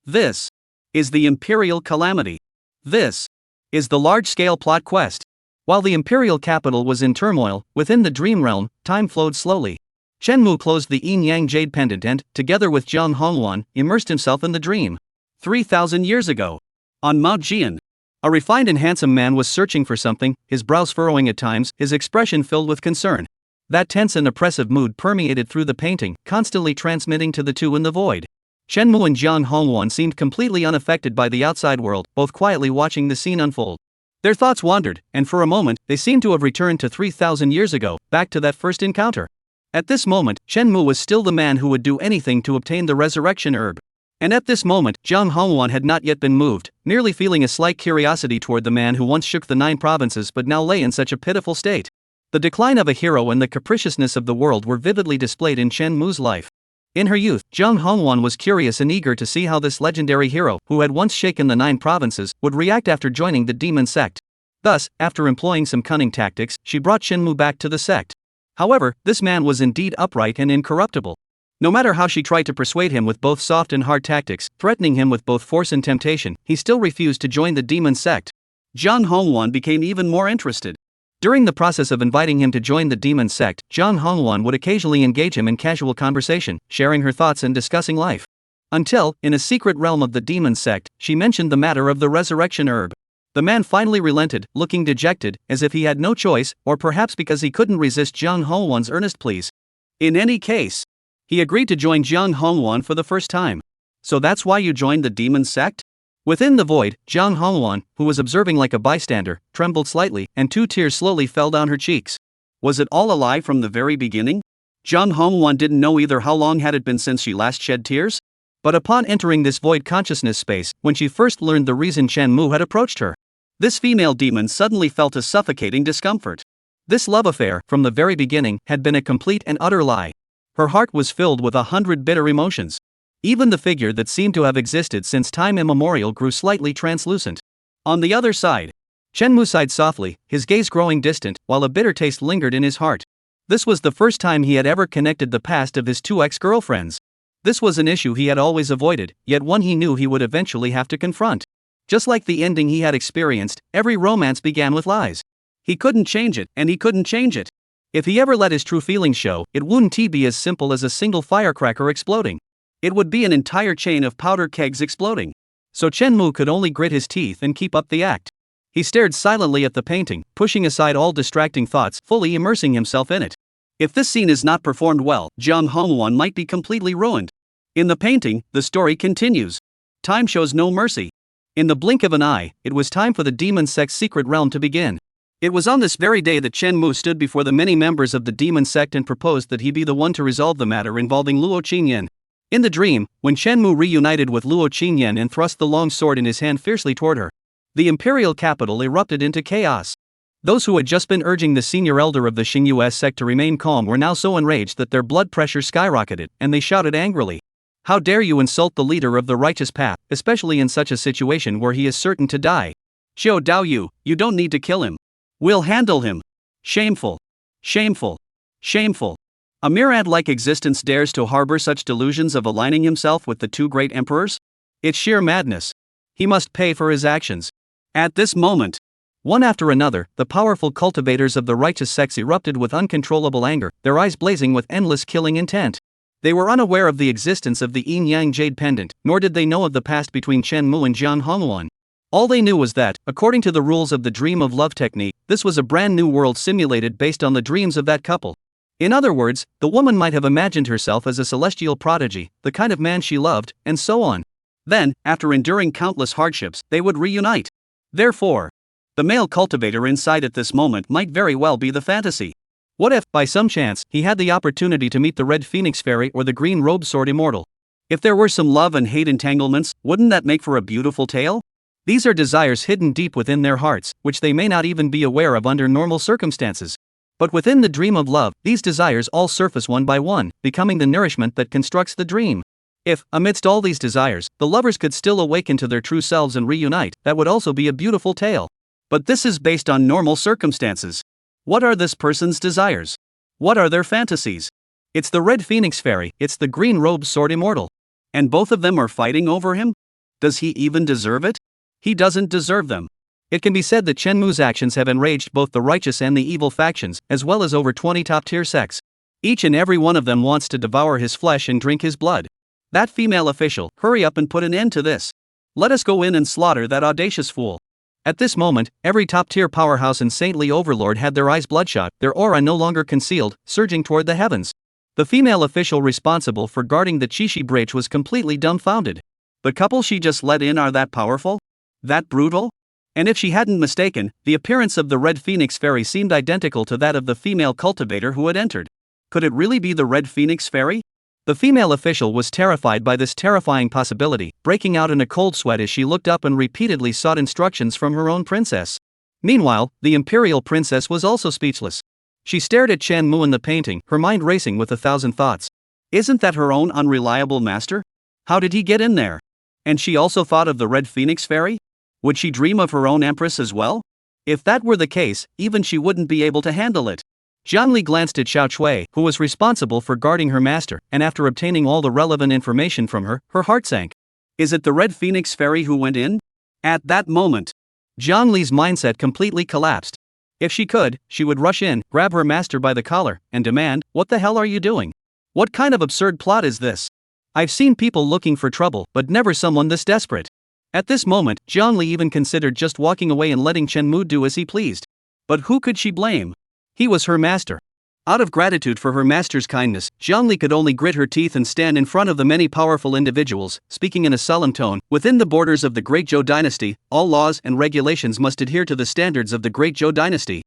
This is the imperial calamity. This is the large-scale plot quest. While the imperial capital was in turmoil, within the dream realm, time flowed slowly. Shenmu closed the yin-yang jade pendant and, together with Jiang Hongwan, immersed himself in the dream. 3,000 years ago, on Mount Jian, a refined and handsome man was searching for something, his brows furrowing at times, his expression filled with concern. That tense and oppressive mood permeated through the painting, constantly transmitting to the two in the void. Shenmu and Jiang Hongwan seemed completely unaffected by the outside world, both quietly watching the scene unfold. Their thoughts wandered, and for a moment, they seemed to have returned to 3,000 years ago, back to that first encounter. At this moment, Shenmu was still the man who would do anything to obtain the resurrection herb. And at this moment, Jiang Hongwan had not yet been moved, merely feeling a slight curiosity toward the man who once shook the 9 provinces but now lay in such a pitiful state. The decline of a hero and the capriciousness of the world were vividly displayed in Shenmu's life. In her youth, Jiang Hongwan was curious and eager to see how this legendary hero, who had once shaken the 9 provinces, would react after joining the demon sect. Thus, after employing some cunning tactics, she brought Shenmu back to the sect. However, this man was indeed upright and incorruptible. No matter how she tried to persuade him with both soft and hard tactics, threatening him with both force and temptation, he still refused to join the demon sect. Jiang Hongwan became even more interested. During the process of inviting him to join the demon sect, Jiang Hongwan would occasionally engage him in casual conversation, sharing her thoughts and discussing life. Until, in a secret realm of the demon sect, she mentioned the matter of the resurrection herb. The man finally relented, looking dejected, as if he had no choice, or perhaps because he couldn't resist Jiang Hongwan's earnest pleas. In any case, he agreed to join Jiang Hongwan for the first time. So that's why you joined the demon sect? Within the void, Jiang Hongwan, who was observing like a bystander, trembled slightly, and 2 tears slowly fell down her cheeks. Was it all a lie from the very beginning? Jiang Hongwan didn't know either how long had it been since she last shed tears? But upon entering this void consciousness space, when she first learned the reason Shenmu had approached her, this female demon suddenly felt a suffocating discomfort. This love affair, from the very beginning, had been a complete and utter lie. Her heart was filled with 100 bitter emotions. Even the figure that seemed to have existed since time immemorial grew slightly translucent. On the other side, Shenmu sighed softly, his gaze growing distant, while a bitter taste lingered in his heart. This was the first time he had ever connected the past of his 2 ex-girlfriends. This was an issue he had always avoided, yet one he knew he would eventually have to confront. Just like the ending he had experienced, every romance began with lies. He couldn't change it, and he couldn't change it. If he ever let his true feelings show, it wouldn't be as simple as a single firecracker exploding. It would be an entire chain of powder kegs exploding. So Chen-mu could only grit his teeth and keep up the act. He stared silently at the painting, pushing aside all distracting thoughts, fully immersing himself in it. If this scene is not performed well, Jang Hong-won might be completely ruined. In the painting, the story continues. Time shows no mercy. In the blink of an eye, it was time for the demon sect's secret realm to begin. It was on this very day that Chen-mu stood before the many members of the demon sect and proposed that he be the one to resolve the matter involving Luo Qingyan. In the dream, when Chen-mu reunited with Luo Qingyan and thrust the long sword in his hand fiercely toward her, the imperial capital erupted into chaos. Those who had just been urging the senior elder of the Xingyue sect to remain calm were now so enraged that their blood pressure skyrocketed, and they shouted angrily, "How dare you insult the leader of the righteous path, especially in such a situation where he is certain to die? Xiao Daoyu, you don't need to kill him. We'll handle him. Shameful. Shameful. Shameful. A mere ant-like existence dares to harbor such delusions of aligning himself with the two great emperors? It's sheer madness. He must pay for his actions." At this moment, one after another, the powerful cultivators of the righteous sects erupted with uncontrollable anger, their eyes blazing with endless killing intent. They were unaware of the existence of the yin-yang jade pendant, nor did they know of the past between Chen-mu and Jiang Hongwon. All they knew was that, according to the rules of the dream of love technique, this was a brand new world simulated based on the dreams of that couple. In other words, the woman might have imagined herself as a celestial prodigy, the kind of man she loved, and so on. Then, after enduring countless hardships, they would reunite. Therefore, the male cultivator inside at this moment might very well be the fantasy. What if, by some chance, he had the opportunity to meet the Red Phoenix Fairy or the Green Robe Sword Immortal? If there were some love and hate entanglements, wouldn't that make for a beautiful tale? These are desires hidden deep within their hearts, which they may not even be aware of under normal circumstances. But within the dream of love, these desires all surface one by one, becoming the nourishment that constructs the dream. If, amidst all these desires, the lovers could still awaken to their true selves and reunite, that would also be a beautiful tale. But this is based on normal circumstances. What are this person's desires? What are their fantasies? It's the Red Phoenix Fairy, it's the Green Robe Sword Immortal. And both of them are fighting over him? Does he even deserve it? He doesn't deserve them. It can be said that Chen-mu's actions have enraged both the righteous and the evil factions, as well as over 20 top-tier sects. Each and every one of them wants to devour his flesh and drink his blood. That female official, hurry up and put an end to this. Let us go in and slaughter that audacious fool. At this moment, every top-tier powerhouse and saintly overlord had their eyes bloodshot, their aura no longer concealed, surging toward the heavens. The female official responsible for guarding the Chishi Bridge was completely dumbfounded. The couple she just let in are that powerful? That brutal? And if she hadn't mistaken, the appearance of the Red Phoenix Fairy seemed identical to that of the female cultivator who had entered. Could it really be the Red Phoenix Fairy? The female official was terrified by this terrifying possibility, breaking out in a cold sweat as she looked up and repeatedly sought instructions from her own princess. Meanwhile, the imperial princess was also speechless. She stared at Chen-mu in the painting, her mind racing with 1,000 thoughts. Isn't that her own unreliable master? How did he get in there? And she also thought of the Red Phoenix Fairy? Would she dream of her own empress as well? If that were the case, even she wouldn't be able to handle it. Zhang Li glanced at Xiao Chui, who was responsible for guarding her master, and after obtaining all the relevant information from her, her heart sank. Is it the Red Phoenix Fairy who went in? At that moment, Zhang Li's mindset completely collapsed. If she could, she would rush in, grab her master by the collar, and demand, "What the hell are you doing? What kind of absurd plot is this? I've seen people looking for trouble, but never someone this desperate." At this moment, Zhang Li even considered just walking away and letting Chen-mu do as he pleased. But who could she blame? He was her master. Out of gratitude for her master's kindness, Zhang Li could only grit her teeth and stand in front of the many powerful individuals, speaking in a solemn tone. Within the borders of the Great Zhou dynasty, all laws and regulations must adhere to the standards of the Great Zhou dynasty.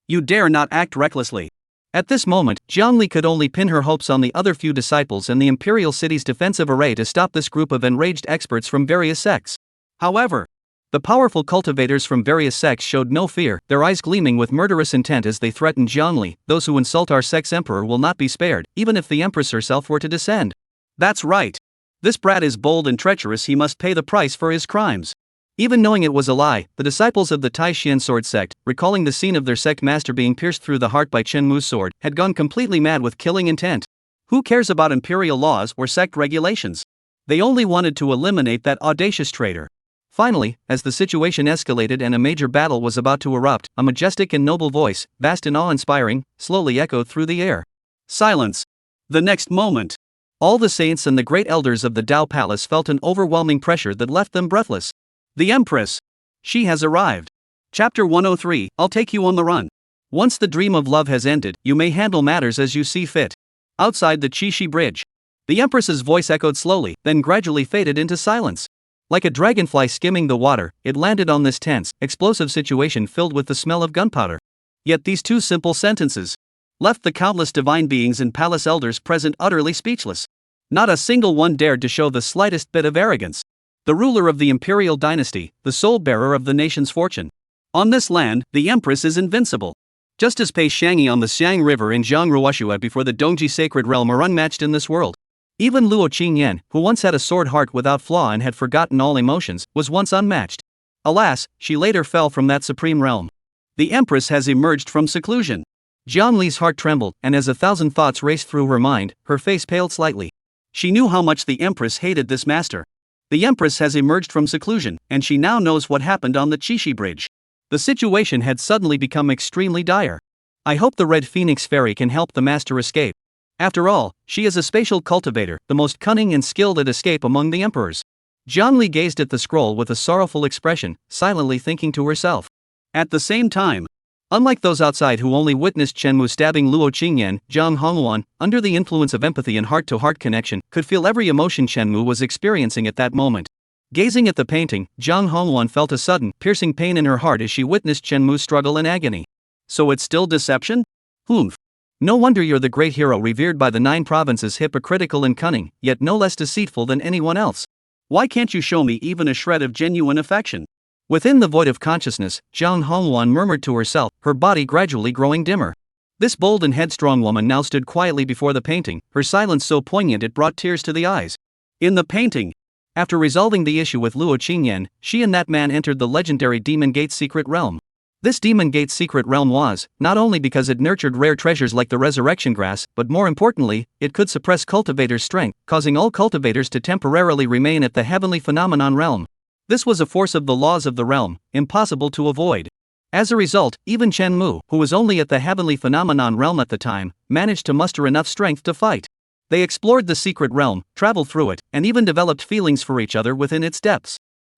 You dare not act recklessly. At this moment, Zhang Li could only pin her hopes on the other few disciples and the imperial city's defensive array to stop this group of enraged experts from various sects. However, the powerful cultivators from various sects showed no fear, their eyes gleaming with murderous intent as they threatened Zhang Li. "Those who insult our sect's emperor will not be spared, even if the empress herself were to descend." That's right. This brat is bold and treacherous, he must pay the price for his crimes. Even knowing it was a lie, the disciples of the Tai Xian sword sect, recalling the scene of their sect master being pierced through the heart by Chen-mu's sword, had gone completely mad with killing intent. Who cares about imperial laws or sect regulations? They only wanted to eliminate that audacious traitor. Finally, as the situation escalated and a major battle was about to erupt, a majestic and noble voice, vast and awe-inspiring, slowly echoed through the air. Silence. The next moment, all the saints and the great elders of the Tao Palace felt an overwhelming pressure that left them breathless. The Empress. She has arrived. Chapter 103, I'll take you on the run. Once the dream of love has ended, you may handle matters as you see fit. Outside the Qixi Bridge, the Empress's voice echoed slowly, then gradually faded into silence. Like a dragonfly skimming the water, it landed on this tense, explosive situation filled with the smell of gunpowder. Yet these two simple sentences left the countless divine beings and palace elders present utterly speechless. Not a single one dared to show the slightest bit of arrogance. The ruler of the imperial dynasty, the sole bearer of the nation's fortune. On this land, the Empress is invincible. Just as Pei Shangi on the Xiang River in Zhangruoshua before the Dongji Sacred Realm are unmatched in this world. Even Luo Qingyan, who once had a sword heart without flaw and had forgotten all emotions, was once unmatched. Alas, she later fell from that supreme realm. The Empress has emerged from seclusion. Jiang Li's heart trembled, and as 1,000 thoughts raced through her mind, her face paled slightly. She knew how much the Empress hated this master. The Empress has emerged from seclusion, and she now knows what happened on the Qixi Bridge. The situation had suddenly become extremely dire. I hope the Red Phoenix Fairy can help the master escape. After all, she is a spatial cultivator, the most cunning and skilled at escape among the emperors. Jiang Li gazed at the scroll with a sorrowful expression, silently thinking to herself. At the same time, unlike those outside who only witnessed Shenmu stabbing Luo Qingyan, Zhang Hongwan, under the influence of empathy and heart-to-heart connection, could feel every emotion Shenmu was experiencing at that moment. Gazing at the painting, Zhang Hongwan felt a sudden, piercing pain in her heart as she witnessed Shenmu's struggle and agony. So it's still deception? Humph. No wonder you're the great hero revered by the 9 provinces, hypocritical and cunning, yet no less deceitful than anyone else. Why can't you show me even a shred of genuine affection? Within the void of consciousness, Zhang Hongwan murmured to herself, her body gradually growing dimmer. This bold and headstrong woman now stood quietly before the painting, her silence so poignant it brought tears to the eyes. In the painting, after resolving the issue with Luo Qingyan, she and that man entered the legendary Demon Gate's secret realm. This Demon Gate's secret realm was, not only because it nurtured rare treasures like the resurrection grass, but more importantly, it could suppress cultivators' strength, causing all cultivators to temporarily remain at the heavenly phenomenon realm. This was a force of the laws of the realm, impossible to avoid. As a result, even Chen Mu, who was only at the heavenly phenomenon realm at the time, managed to muster enough strength to fight. They explored the secret realm, traveled through it, and even developed feelings for each other within its depths.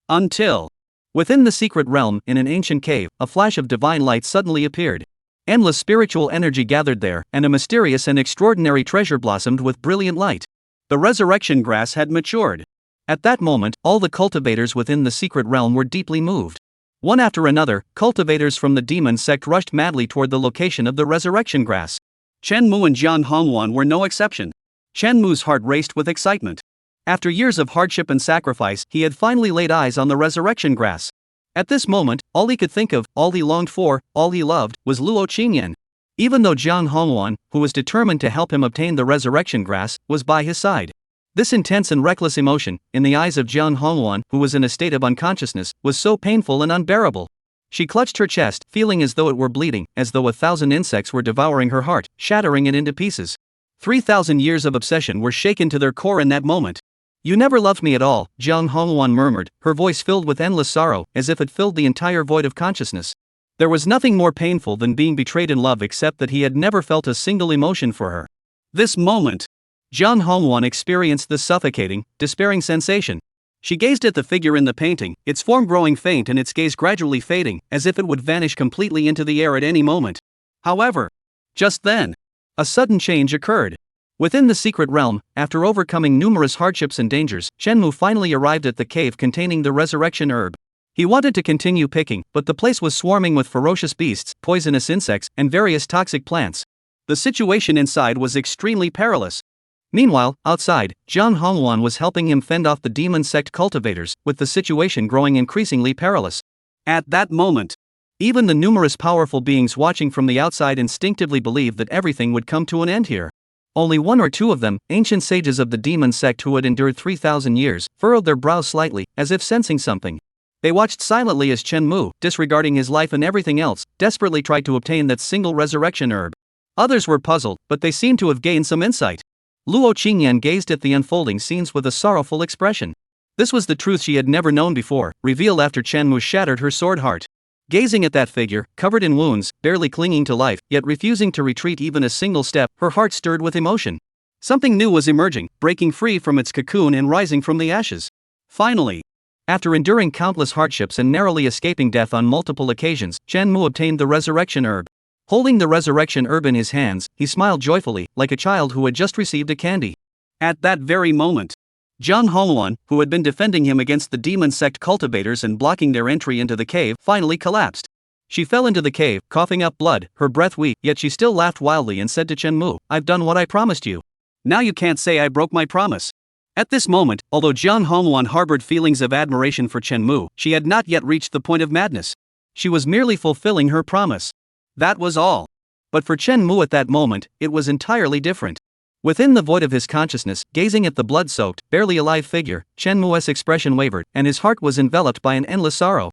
Until, within the secret realm, in an ancient cave, a flash of divine light suddenly appeared. Endless spiritual energy gathered there, and a mysterious and extraordinary treasure blossomed with brilliant light. The resurrection grass had matured. At that moment, all the cultivators within the secret realm were deeply moved. One after another, cultivators from the demon sect rushed madly toward the location of the resurrection grass. Chen Mu and Jian Hongwan were no exception. Chen Mu's heart raced with excitement. After years of hardship and sacrifice, he had finally laid eyes on the resurrection grass. At this moment, all he could think of, all he longed for, all he loved, was Luo Qingyan. Even though Jiang Hongwan, who was determined to help him obtain the resurrection grass, was by his side. This intense and reckless emotion, in the eyes of Jiang Hongwan, who was in a state of unconsciousness, was so painful and unbearable. She clutched her chest, feeling as though it were bleeding, as though 1,000 insects were devouring her heart, shattering it into pieces. 3,000 years of obsession were shaken to their core in that moment. You never loved me at all, Jiang Hongwan murmured, her voice filled with endless sorrow, as if it filled the entire void of consciousness. There was nothing more painful than being betrayed in love except that he had never felt a single emotion for her. This moment, Jiang Hongwan experienced the suffocating, despairing sensation. She gazed at the figure in the painting, its form growing faint and its gaze gradually fading, as if it would vanish completely into the air at any moment. However, just then, a sudden change occurred. Within the secret realm, after overcoming numerous hardships and dangers, Shenmu finally arrived at the cave containing the resurrection herb. He wanted to continue picking, but the place was swarming with ferocious beasts, poisonous insects, and various toxic plants. The situation inside was extremely perilous. Meanwhile, outside, Jiang Hongwan was helping him fend off the demon sect cultivators, with the situation growing increasingly perilous. At that moment, even the numerous powerful beings watching from the outside instinctively believed that everything would come to an end here. Only 1 or 2 of them, ancient sages of the demon sect who had endured 3,000 years, furrowed their brows slightly, as if sensing something. They watched silently as Chen Mu, disregarding his life and everything else, desperately tried to obtain that single resurrection herb. Others were puzzled, but they seemed to have gained some insight. Luo Qingyan gazed at the unfolding scenes with a sorrowful expression. This was the truth she had never known before, revealed after Chen Mu shattered her sword heart. Gazing at that figure, covered in wounds, barely clinging to life, yet refusing to retreat even a single step, her heart stirred with emotion. Something new was emerging, breaking free from its cocoon and rising from the ashes. Finally, after enduring countless hardships and narrowly escaping death on multiple occasions, Chen Mu obtained the resurrection herb. Holding the resurrection herb in his hands, he smiled joyfully, like a child who had just received a candy. At that very moment, Jiang Hongwan, who had been defending him against the demon sect cultivators and blocking their entry into the cave, finally collapsed. She fell into the cave, coughing up blood, her breath weak, yet she still laughed wildly and said to Chen Mu, "I've done what I promised you. Now you can't say I broke my promise." At this moment, although Jiang Hongwan harbored feelings of admiration for Chen Mu, she had not yet reached the point of madness. She was merely fulfilling her promise. That was all. But for Chen Mu at that moment, it was entirely different. Within the void of his consciousness, gazing at the blood-soaked, barely alive figure, Chen Mu's expression wavered, and his heart was enveloped by an endless sorrow.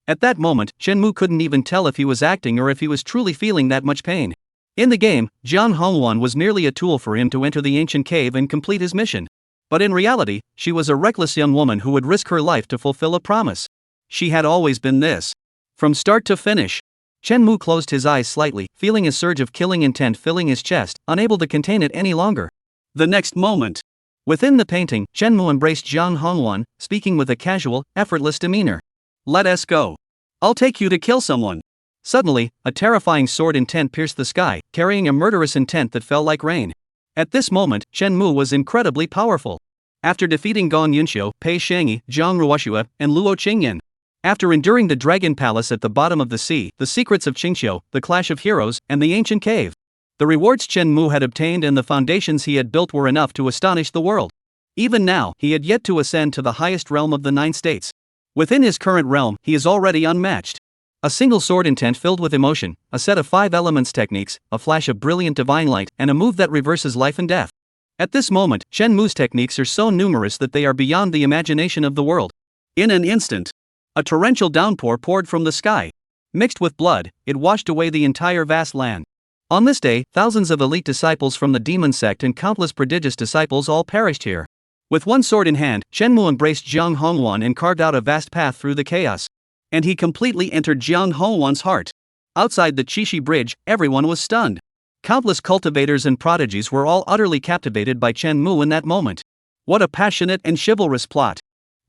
At that moment, Chen Mu couldn't even tell if he was acting or if he was truly feeling that much pain. In the game, Jiang Hongwan was merely a tool for him to enter the ancient cave and complete his mission. But in reality, she was a reckless young woman who would risk her life to fulfill a promise. She had always been this. From start to finish. Chen Mu closed his eyes slightly, feeling a surge of killing intent filling his chest, unable to contain it any longer. The next moment, within the painting, Chen Mu embraced Jiang Hongwan, speaking with a casual, effortless demeanor. "Let us go. I'll take you to kill someone." Suddenly, a terrifying sword intent pierced the sky, carrying a murderous intent that fell like rain. At this moment, Chen Mu was incredibly powerful. After defeating Gong Yunxiu, Pei Shangyi, Zhang Ruoxue, and Luo Qingyan. After enduring the Dragon Palace at the bottom of the sea, the secrets of Qingxiu, the Clash of Heroes, and the ancient cave. The rewards Chen Mu had obtained and the foundations he had built were enough to astonish the world. Even now, he had yet to ascend to the highest realm of the 9 states. Within his current realm, he is already unmatched. A single sword intent filled with emotion, a set of 5 elements techniques, a flash of brilliant divine light, and a move that reverses life and death. At this moment, Chen Mu's techniques are so numerous that they are beyond the imagination of the world. In an instant, a torrential downpour poured from the sky. Mixed with blood, it washed away the entire vast land. On this day, thousands of elite disciples from the demon sect and countless prodigious disciples all perished here. With one sword in hand, Chen Mu embraced Jiang Hongwan and carved out a vast path through the chaos. And he completely entered Jiang Hongwan's heart. Outside the Qixi Bridge, everyone was stunned. Countless cultivators and prodigies were all utterly captivated by Chen Mu in that moment. What a passionate and chivalrous plot.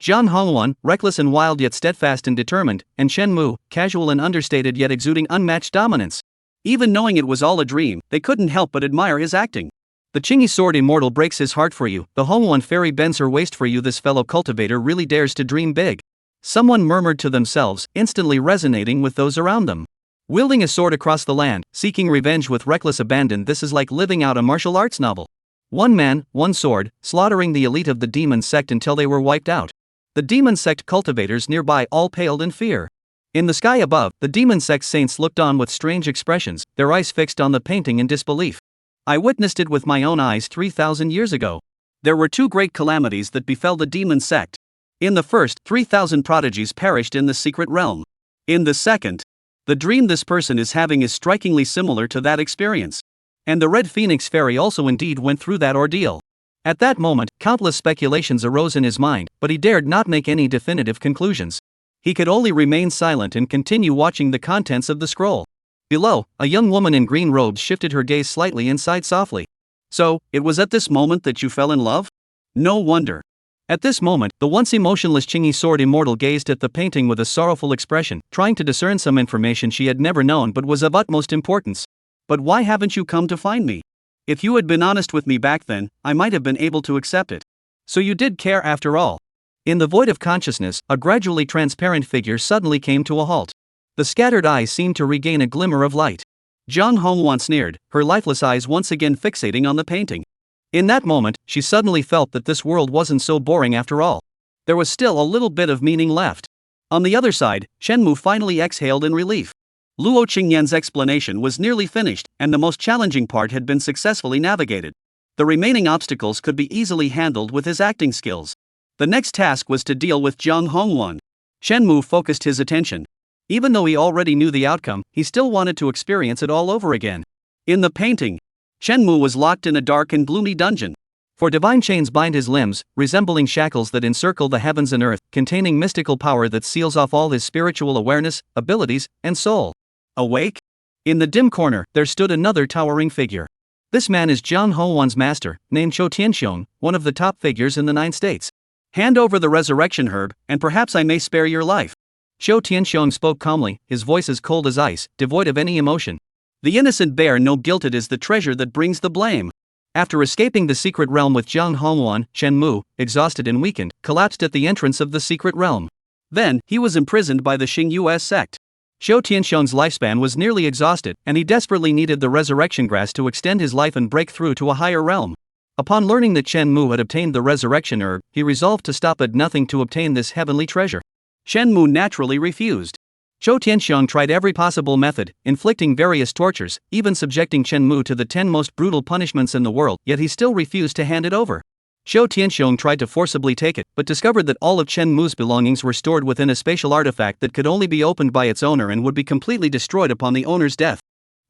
Jiang Hongwan, reckless and wild yet steadfast and determined, and Chen Mu, casual and understated yet exuding unmatched dominance. Even knowing it was all a dream, they couldn't help but admire his acting. The Qingyi sword immortal breaks his heart for you, the Hongwan fairy bends her waist for you, this fellow cultivator really dares to dream big. Someone murmured to themselves, instantly resonating with those around them. Wielding a sword across the land, seeking revenge with reckless abandon, this is like living out a martial arts novel. One man, one sword, slaughtering the elite of the demon sect until they were wiped out. The demon sect cultivators nearby all paled in fear. In the sky above, the demon sect saints looked on with strange expressions, their eyes fixed on the painting in disbelief. I witnessed it with my own eyes 3,000 years ago. There were 2 great calamities that befell the demon sect. In the first, 3,000 prodigies perished in the secret realm. In the second, the dream this person is having is strikingly similar to that experience. And the Red Phoenix Fairy also indeed went through that ordeal. At that moment, countless speculations arose in his mind, but he dared not make any definitive conclusions. He could only remain silent and continue watching the contents of the scroll. Below, a young woman in green robes shifted her gaze slightly and sighed softly. "So, it was at this moment that you fell in love? No wonder." At this moment, the once emotionless Qingyi sword immortal gazed at the painting with a sorrowful expression, trying to discern some information she had never known but was of utmost importance. "But why haven't you come to find me? If you had been honest with me back then, I might have been able to accept it. So you did care after all." In the void of consciousness, a gradually transparent figure suddenly came to a halt. The scattered eyes seemed to regain a glimmer of light. Jiang Hongwan sneered, her lifeless eyes once again fixating on the painting. In that moment, she suddenly felt that this world wasn't so boring after all. There was still a little bit of meaning left. On the other side, Chen Mu finally exhaled in relief. Luo Qingyan's explanation was nearly finished, and the most challenging part had been successfully navigated. The remaining obstacles could be easily handled with his acting skills. The next task was to deal with Jiang Hongwan. Chen Mu focused his attention. Even though he already knew the outcome, he still wanted to experience it all over again. In the painting, Chen Mu was locked in a dark and gloomy dungeon. For divine chains bind his limbs, resembling shackles that encircle the heavens and earth, containing mystical power that seals off all his spiritual awareness, abilities, and soul. Awake? In the dim corner, there stood another towering figure. This man is Jiang Hongwan's master, named Chou Tianxiong, one of the top figures in the 9 states. Hand over the resurrection herb, and perhaps I may spare your life. Chou Tianxiong spoke calmly, his voice as cold as ice, devoid of any emotion. The innocent bear no guilt, it is the treasure that brings the blame. After escaping the secret realm with Jiang Hongwan, Chen Mu, exhausted and weakened, collapsed at the entrance of the secret realm. Then, he was imprisoned by the Xingyue sect. Chou Tianxiong's lifespan was nearly exhausted, and he desperately needed the resurrection grass to extend his life and break through to a higher realm. Upon learning that Chen Mu had obtained the resurrection herb, he resolved to stop at nothing to obtain this heavenly treasure. Chen Mu naturally refused. Chou Tianxiong tried every possible method, inflicting various tortures, even subjecting Chen Mu to the 10 most brutal punishments in the world, yet he still refused to hand it over. Chou Tianxiong tried to forcibly take it, but discovered that all of Chen Mu's belongings were stored within a spatial artifact that could only be opened by its owner and would be completely destroyed upon the owner's death.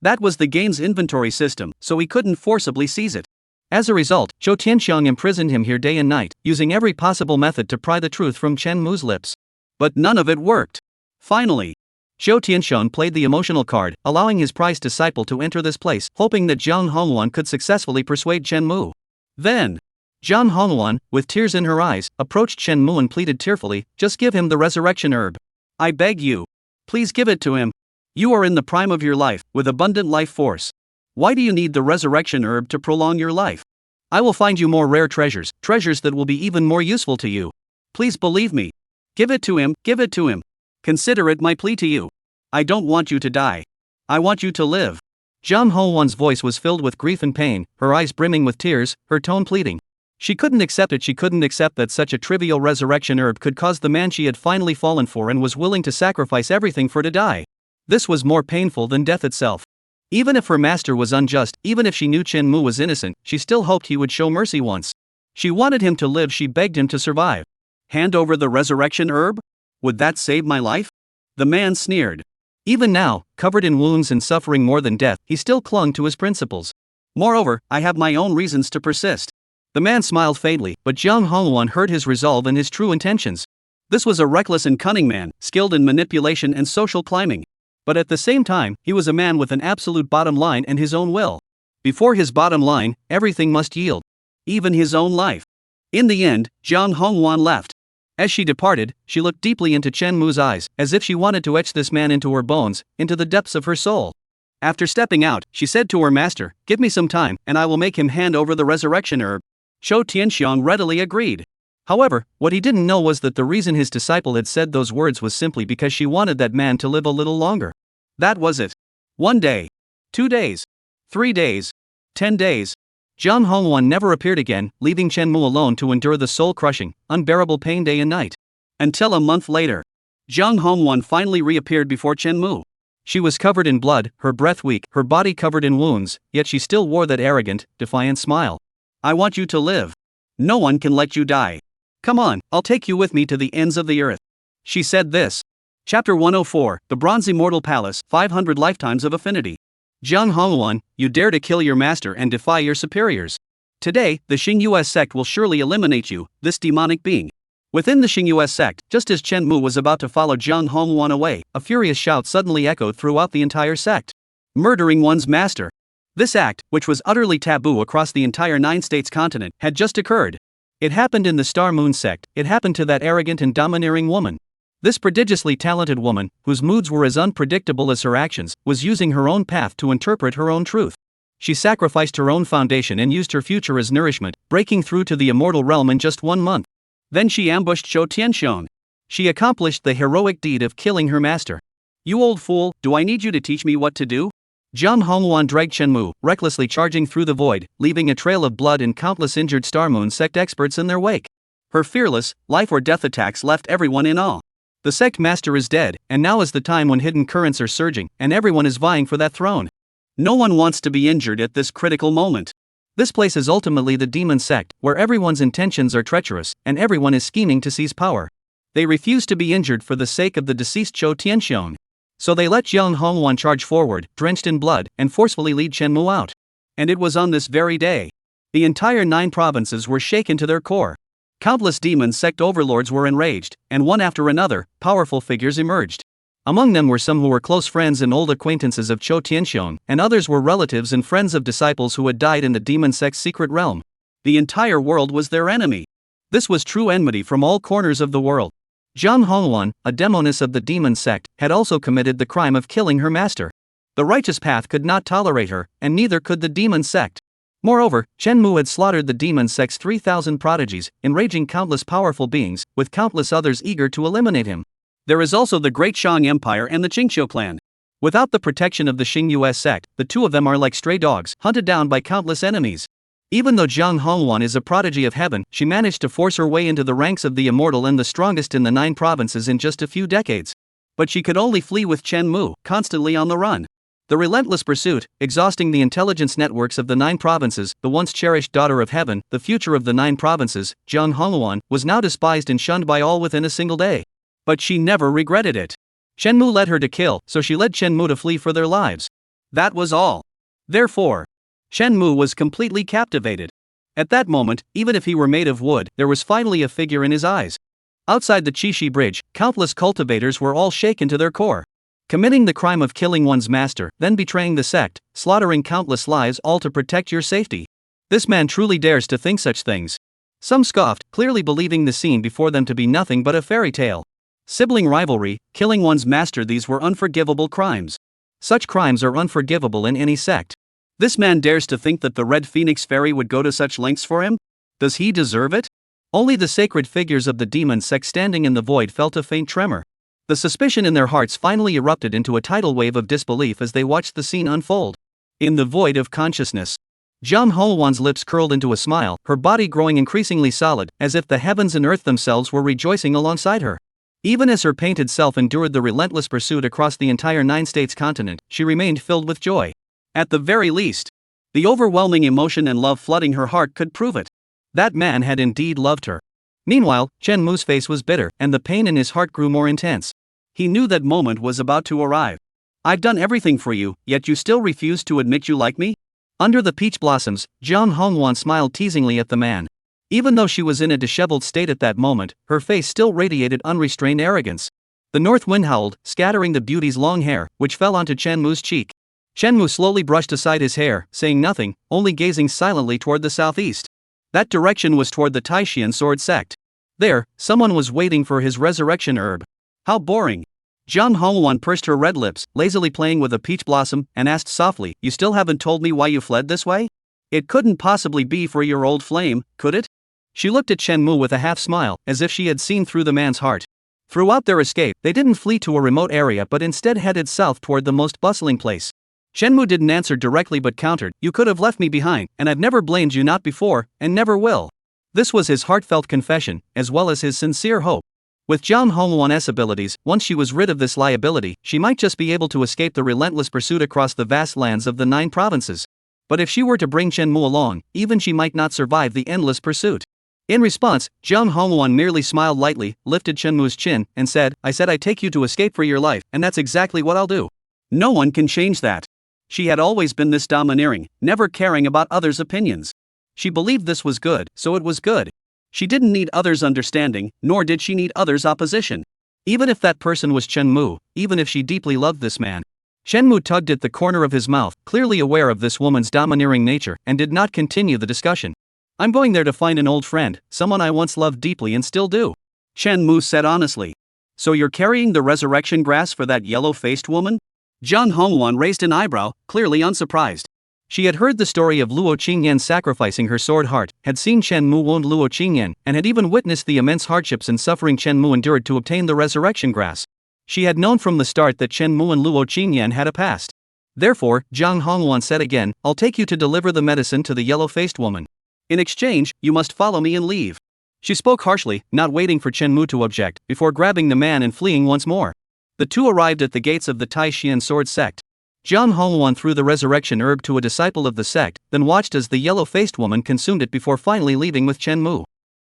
That was the game's inventory system, so he couldn't forcibly seize it. As a result, Chou Tianxiong imprisoned him here day and night, using every possible method to pry the truth from Chen Mu's lips. But none of it worked. Finally, Chou Tianxiong played the emotional card, allowing his prized disciple to enter this place, hoping that Jiang Hongwan could successfully persuade Chen Mu. Then, Jiang Hongwan, with tears in her eyes, approached Chen Mu and pleaded tearfully, "Just give him the resurrection herb. I beg you. Please give it to him. You are in the prime of your life, with abundant life force. Why do you need the resurrection herb to prolong your life? I will find you more rare treasures, treasures that will be even more useful to you. Please believe me. Give it to him, give it to him. Consider it my plea to you. I don't want you to die. I want you to live." Jiang Hongwan's voice was filled with grief and pain, her eyes brimming with tears, her tone pleading. She couldn't accept it. She couldn't accept that such a trivial resurrection herb could cause the man she had finally fallen for and was willing to sacrifice everything for to die. This was more painful than death itself. Even if her master was unjust, even if she knew Chen Mu was innocent, she still hoped he would show mercy once. She wanted him to live. She begged him to survive. Hand over the resurrection herb? Would that save my life? The man sneered. Even now, covered in wounds and suffering more than death, he still clung to his principles. Moreover, I have my own reasons to persist. The man smiled faintly, but Jiang Hongwan heard his resolve and his true intentions. This was a reckless and cunning man, skilled in manipulation and social climbing. But at the same time, he was a man with an absolute bottom line and his own will. Before his bottom line, everything must yield. Even his own life. In the end, Jiang Hongwan left. As she departed, she looked deeply into Chen Mu's eyes, as if she wanted to etch this man into her bones, into the depths of her soul. After stepping out, she said to her master, "Give me some time, and I will make him hand over the resurrection herb." Chou Tianxiong readily agreed. However, what he didn't know was that the reason his disciple had said those words was simply because she wanted that man to live a little longer. That was it. 1 day. 2 days. 3 days. 10 days. Jiang Hongwan never appeared again, leaving Chen Mu alone to endure the soul-crushing, unbearable pain day and night. Until a month later, Jiang Hongwan finally reappeared before Chen Mu. She was covered in blood, her breath weak, her body covered in wounds, yet she still wore that arrogant, defiant smile. "I want you to live. No one can let you die. Come on, I'll take you with me to the ends of the earth." She said this. Chapter 104, The Bronze Immortal Palace, 500 Lifetimes of Affinity. Jiang Hongwan, you dare to kill your master and defy your superiors. Today, the Xingyue sect will surely eliminate you, this demonic being. Within the Xingyue sect, just as Chen Mu was about to follow Jiang Hongwan away, a furious shout suddenly echoed throughout the entire sect. Murdering one's master. This act, which was utterly taboo across the entire 9 states continent, had just occurred. It happened in the Star Moon sect. It happened to that arrogant and domineering woman. This prodigiously talented woman, whose moods were as unpredictable as her actions, was using her own path to interpret her own truth. She sacrificed her own foundation and used her future as nourishment, breaking through to the immortal realm in just 1 month. Then she ambushed Chou Tianxiong. She accomplished the heroic deed of killing her master. "You old fool, do I need you to teach me what to do?" Jiang Hongwan dragged Chen Mu, recklessly charging through the void, leaving a trail of blood and countless injured Star Moon sect experts in their wake. Her fearless, life-or-death attacks left everyone in awe. The sect master is dead, and now is the time when hidden currents are surging, and everyone is vying for that throne. No one wants to be injured at this critical moment. This place is ultimately the demon sect, where everyone's intentions are treacherous, and everyone is scheming to seize power. They refuse to be injured for the sake of the deceased Chou Tianxiong. So they let Jiang Hongwan charge forward, drenched in blood, and forcefully lead Chen Mu out. And it was on this very day. The entire 9 provinces were shaken to their core. Countless demon sect overlords were enraged, and one after another, powerful figures emerged. Among them were some who were close friends and old acquaintances of Cho Tianxiong, and others were relatives and friends of disciples who had died in the demon sect's secret realm. The entire world was their enemy. This was true enmity from all corners of the world. Jiang Hongwan, a demoness of the demon sect, had also committed the crime of killing her master. The righteous path could not tolerate her, and neither could the demon sect. Moreover, Chen Mu had slaughtered the demon sect's 3,000 prodigies, enraging countless powerful beings, with countless others eager to eliminate him. There is also the Great Shang Empire and the Qingqiu clan. Without the protection of the Xingyue sect, the two of them are like stray dogs, hunted down by countless enemies. Even though Jiang Hongwan is a prodigy of heaven, she managed to force her way into the ranks of the immortal and the strongest in the 9 provinces in just a few decades. But she could only flee with Chen Mu, constantly on the run. The relentless pursuit, exhausting the intelligence networks of the 9 provinces, the once cherished daughter of heaven, the future of the 9 provinces, Jiang Hongwan, was now despised and shunned by all within a single day. But she never regretted it. Chen Mu led her to kill, so she led Chen Mu to flee for their lives. That was all. Therefore, Chen Mu was completely captivated. At that moment, even if he were made of wood, there was finally a figure in his eyes. Outside the Qixi Bridge, countless cultivators were all shaken to their core. Committing the crime of killing one's master, then betraying the sect, slaughtering countless lives all to protect your safety. This man truly dares to think such things. Some scoffed, clearly believing the scene before them to be nothing but a fairy tale. Sibling rivalry, killing one's master, these were unforgivable crimes. Such crimes are unforgivable in any sect. This man dares to think that the Red Phoenix Fairy would go to such lengths for him? Does he deserve it? Only the sacred figures of the demon sect standing in the void felt a faint tremor. The suspicion in their hearts finally erupted into a tidal wave of disbelief as they watched the scene unfold. In the void of consciousness, Jiang Hongwan's lips curled into a smile, her body growing increasingly solid, as if the heavens and earth themselves were rejoicing alongside her. Even as her painted self endured the relentless pursuit across the entire 9 states continent, she remained filled with joy. At the very least, the overwhelming emotion and love flooding her heart could prove it. That man had indeed loved her. Meanwhile, Chen Mu's face was bitter, and the pain in his heart grew more intense. He knew that moment was about to arrive. I've done everything for you, yet you still refuse to admit you like me? Under the peach blossoms, Jiang Hongwan smiled teasingly at the man. Even though she was in a disheveled state at that moment, her face still radiated unrestrained arrogance. The north wind howled, scattering the beauty's long hair, which fell onto Chen Mu's cheek. Chen Mu slowly brushed aside his hair, saying nothing, only gazing silently toward the southeast. That direction was toward the Taishian sword sect. There, someone was waiting for his resurrection herb. How boring. Jiang Hongwan pursed her red lips, lazily playing with a peach blossom, and asked softly, "You still haven't told me why you fled this way? It couldn't possibly be for your old flame, could it?" She looked at Chen Mu with a half-smile, as if she had seen through the man's heart. Throughout their escape, they didn't flee to a remote area but instead headed south toward the most bustling place. Chen Mu didn't answer directly but countered, "You could have left me behind, and I've never blamed you, not before, and never will." This was his heartfelt confession, as well as his sincere hope. With Jiang Hongwan's abilities, once she was rid of this liability, she might just be able to escape the relentless pursuit across the vast lands of the 9 provinces. But if she were to bring Chen Mu along, even she might not survive the endless pursuit. In response, Jiang Hongwan merely smiled lightly, lifted Chen Mu's chin, and said, "I said I'd take you to escape for your life, and that's exactly what I'll do." No one can change that. She had always been this domineering, never caring about others' opinions. She believed this was good, so it was good. She didn't need others' understanding, nor did she need others' opposition. Even if that person was Chen Mu, even if she deeply loved this man. Chen Mu tugged at the corner of his mouth, clearly aware of this woman's domineering nature, and did not continue the discussion. "I'm going there to find an old friend, someone I once loved deeply and still do," Chen Mu said honestly. "So you're carrying the resurrection grass for that yellow-faced woman?" Jiang Hongwan raised an eyebrow, clearly unsurprised. She had heard the story of Luo Qingyan sacrificing her sword heart, had seen Chen Mu wound Luo Qingyan, and had even witnessed the immense hardships and suffering Chen Mu endured to obtain the resurrection grass. She had known from the start that Chen Mu and Luo Qingyan had a past. Therefore, Jiang Hongwan said again, "I'll take you to deliver the medicine to the yellow-faced woman. In exchange, you must follow me and leave." She spoke harshly, not waiting for Chen Mu to object, before grabbing the man and fleeing once more. The two arrived at the gates of the Taishian sword sect. Jiang Hongwan threw the resurrection herb to a disciple of the sect, then watched as the yellow-faced woman consumed it before finally leaving with Chen Mu.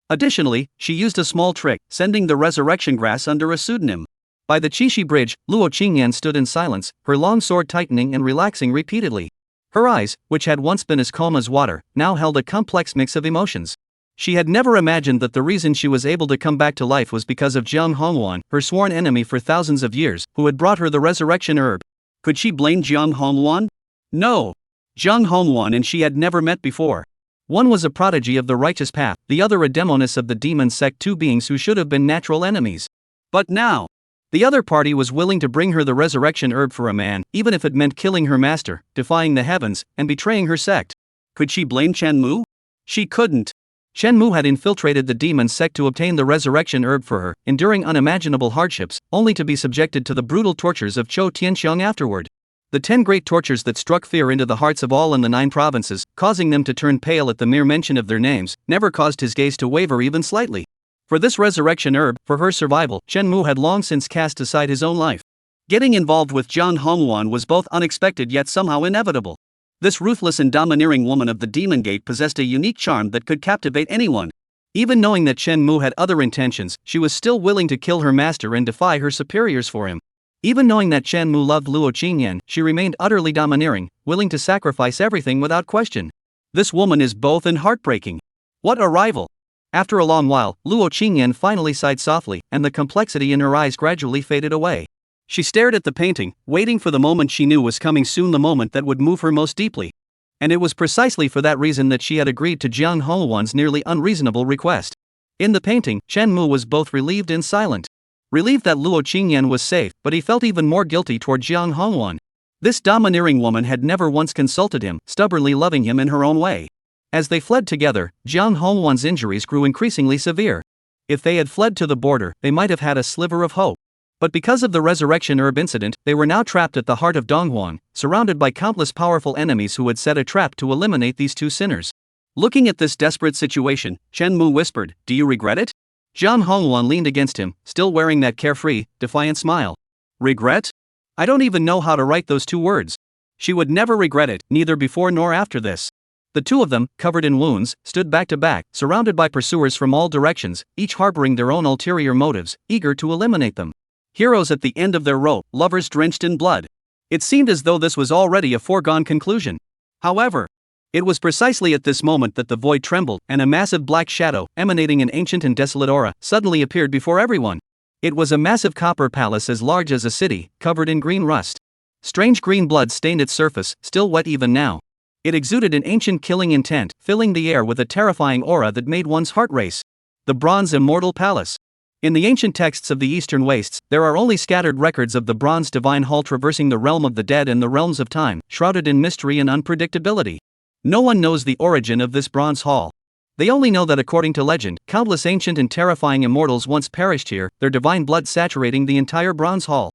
Additionally, she used a small trick, sending the resurrection grass under a pseudonym. By the Qixi Bridge, Luo Qingyan stood in silence, her long sword tightening and relaxing repeatedly. Her eyes, which had once been as calm as water, now held a complex mix of emotions. She had never imagined that the reason she was able to come back to life was because of Jiang Hongwan, her sworn enemy for thousands of years, who had brought her the resurrection herb. Could she blame Jiang Hongwan? No. Jiang Hongwan and she had never met before. One was a prodigy of the righteous path, the other a demoness of the demon sect, two beings who should have been natural enemies. But now, the other party was willing to bring her the resurrection herb for a man, even if it meant killing her master, defying the heavens, and betraying her sect. Could she blame Chen Mu? She couldn't. Chen Mu had infiltrated the demon sect to obtain the resurrection herb for her, enduring unimaginable hardships, only to be subjected to the brutal tortures of Chou Tianxiang afterward. The 10 great tortures that struck fear into the hearts of all in the 9 provinces, causing them to turn pale at the mere mention of their names, never caused his gaze to waver even slightly. For this resurrection herb, for her survival, Chen Mu had long since cast aside his own life. Getting involved with Jiang Hongwan was both unexpected yet somehow inevitable. This ruthless and domineering woman of the Demon Gate possessed a unique charm that could captivate anyone. Even knowing that Chen Mu had other intentions, she was still willing to kill her master and defy her superiors for him. Even knowing that Chen Mu loved Luo Qingyan, she remained utterly domineering, willing to sacrifice everything without question. This woman is both and heartbreaking. What a rival! After a long while, Luo Qingyan finally sighed softly, and the complexity in her eyes gradually faded away. She stared at the painting, waiting for the moment she knew was coming soon, the moment that would move her most deeply. And it was precisely for that reason that she had agreed to Jiang Hongwan's nearly unreasonable request. In the painting, Chen Mu was both relieved and silent. Relieved that Luo Qingyan was safe, but he felt even more guilty toward Jiang Hongwan. This domineering woman had never once consulted him, stubbornly loving him in her own way. As they fled together, Jiang Hongwan's injuries grew increasingly severe. If they had fled to the border, they might have had a sliver of hope. But because of the resurrection herb incident, they were now trapped at the heart of Donghuang, surrounded by countless powerful enemies who had set a trap to eliminate these two sinners. Looking at this desperate situation, Chen Mu whispered, "Do you regret it?" Jiang Hongwan leaned against him, still wearing that carefree, defiant smile. Regret? I don't even know how to write those 2 words. She would never regret it, neither before nor after this. The two of them, covered in wounds, stood back to back, surrounded by pursuers from all directions, each harboring their own ulterior motives, eager to eliminate them. Heroes at the end of their rope, lovers drenched in blood. It seemed as though this was already a foregone conclusion. However, it was precisely at this moment that the void trembled, and a massive black shadow, emanating an ancient and desolate aura, suddenly appeared before everyone. It was a massive copper palace as large as a city, covered in green rust. Strange green blood stained its surface, still wet even now. It exuded an ancient killing intent, filling the air with a terrifying aura that made one's heart race. The Bronze Immortal Palace. In the ancient texts of the Eastern Wastes, there are only scattered records of the Bronze Divine Hall traversing the realm of the dead and the realms of time, shrouded in mystery and unpredictability. No one knows the origin of this Bronze Hall. They only know that according to legend, countless ancient and terrifying immortals once perished here, their divine blood saturating the entire Bronze Hall.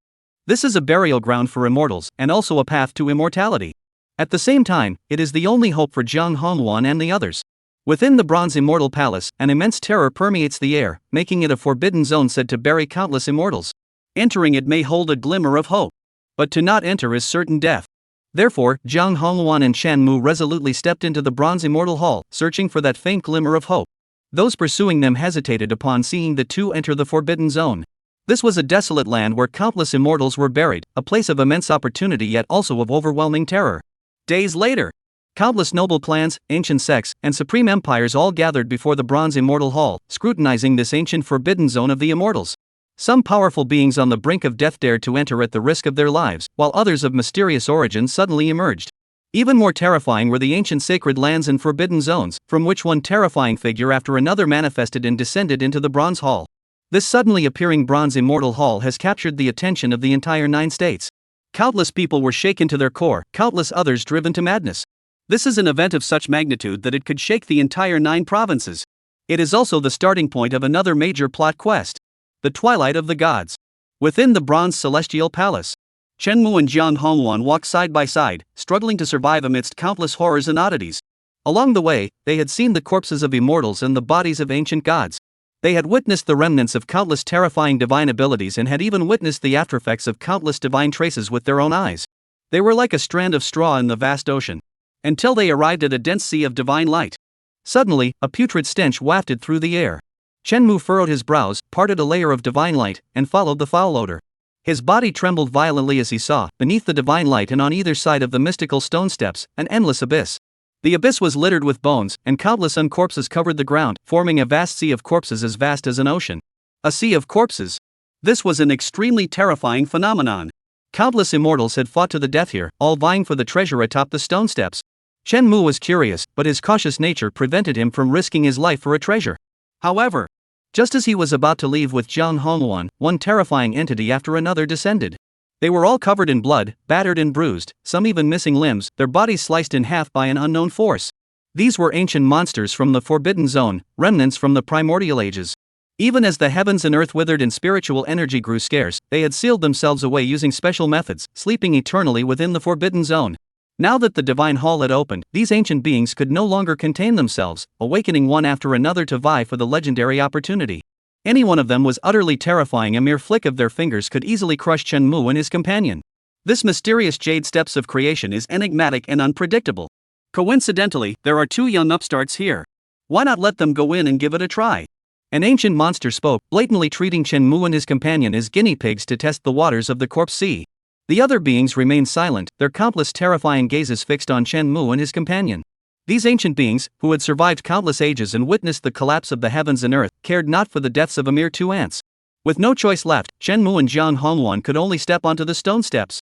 This is a burial ground for immortals, and also a path to immortality. At the same time, it is the only hope for Jiang Hongwan and the others. Within the Bronze Immortal Palace, an immense terror permeates the air, making it a forbidden zone said to bury countless immortals. Entering it may hold a glimmer of hope. But to not enter is certain death. Therefore, Jiang Hongwan and Chen Mu resolutely stepped into the Bronze Immortal Hall, searching for that faint glimmer of hope. Those pursuing them hesitated upon seeing the two enter the forbidden zone. This was a desolate land where countless immortals were buried, a place of immense opportunity yet also of overwhelming terror. Days later, countless noble clans, ancient sects, and supreme empires all gathered before the Bronze Immortal Hall, scrutinizing this ancient forbidden zone of the immortals. Some powerful beings on the brink of death dared to enter at the risk of their lives, while others of mysterious origin suddenly emerged. Even more terrifying were the ancient sacred lands and forbidden zones, from which one terrifying figure after another manifested and descended into the Bronze Hall. This suddenly appearing Bronze Immortal Hall has captured the attention of the entire 9 states. Countless people were shaken to their core, countless others driven to madness. This is an event of such magnitude that it could shake the entire 9 provinces. It is also the starting point of another major plot quest. The Twilight of the Gods. Within the Bronze Celestial Palace, Chen Mu and Jiang Hongwan walked side by side, struggling to survive amidst countless horrors and oddities. Along the way, they had seen the corpses of immortals and the bodies of ancient gods. They had witnessed the remnants of countless terrifying divine abilities and had even witnessed the aftereffects of countless divine traces with their own eyes. They were like a strand of straw in the vast ocean. Until they arrived at a dense sea of divine light. Suddenly, a putrid stench wafted through the air. Chen Mu furrowed his brows, parted a layer of divine light, and followed the foul odor. His body trembled violently as he saw, beneath the divine light and on either side of the mystical stone steps, an endless abyss. The abyss was littered with bones, and countless corpses covered the ground, forming a vast sea of corpses as vast as an ocean. A sea of corpses. This was an extremely terrifying phenomenon. Countless immortals had fought to the death here, all vying for the treasure atop the stone steps. Chen Mu was curious, but his cautious nature prevented him from risking his life for a treasure. However, just as he was about to leave with Jiang Hongwan, one terrifying entity after another descended. They were all covered in blood, battered and bruised, some even missing limbs, their bodies sliced in half by an unknown force. These were ancient monsters from the Forbidden Zone, remnants from the primordial ages. Even as the heavens and earth withered and spiritual energy grew scarce, they had sealed themselves away using special methods, sleeping eternally within the Forbidden Zone. Now that the Divine Hall had opened, these ancient beings could no longer contain themselves, awakening one after another to vie for the legendary opportunity. Any one of them was utterly terrifying. A mere flick of their fingers could easily crush Chen Mu and his companion. This mysterious jade steps of creation is enigmatic and unpredictable. Coincidentally, there are two young upstarts here. Why not let them go in and give it a try? An ancient monster spoke, blatantly treating Chen Mu and his companion as guinea pigs to test the waters of the corpse sea. The other beings remained silent, their countless terrifying gazes fixed on Chen Mu and his companion. These ancient beings, who had survived countless ages and witnessed the collapse of the heavens and earth, cared not for the deaths of a mere two ants. With no choice left, Chen Mu and Jiang Hongwan could only step onto the stone steps.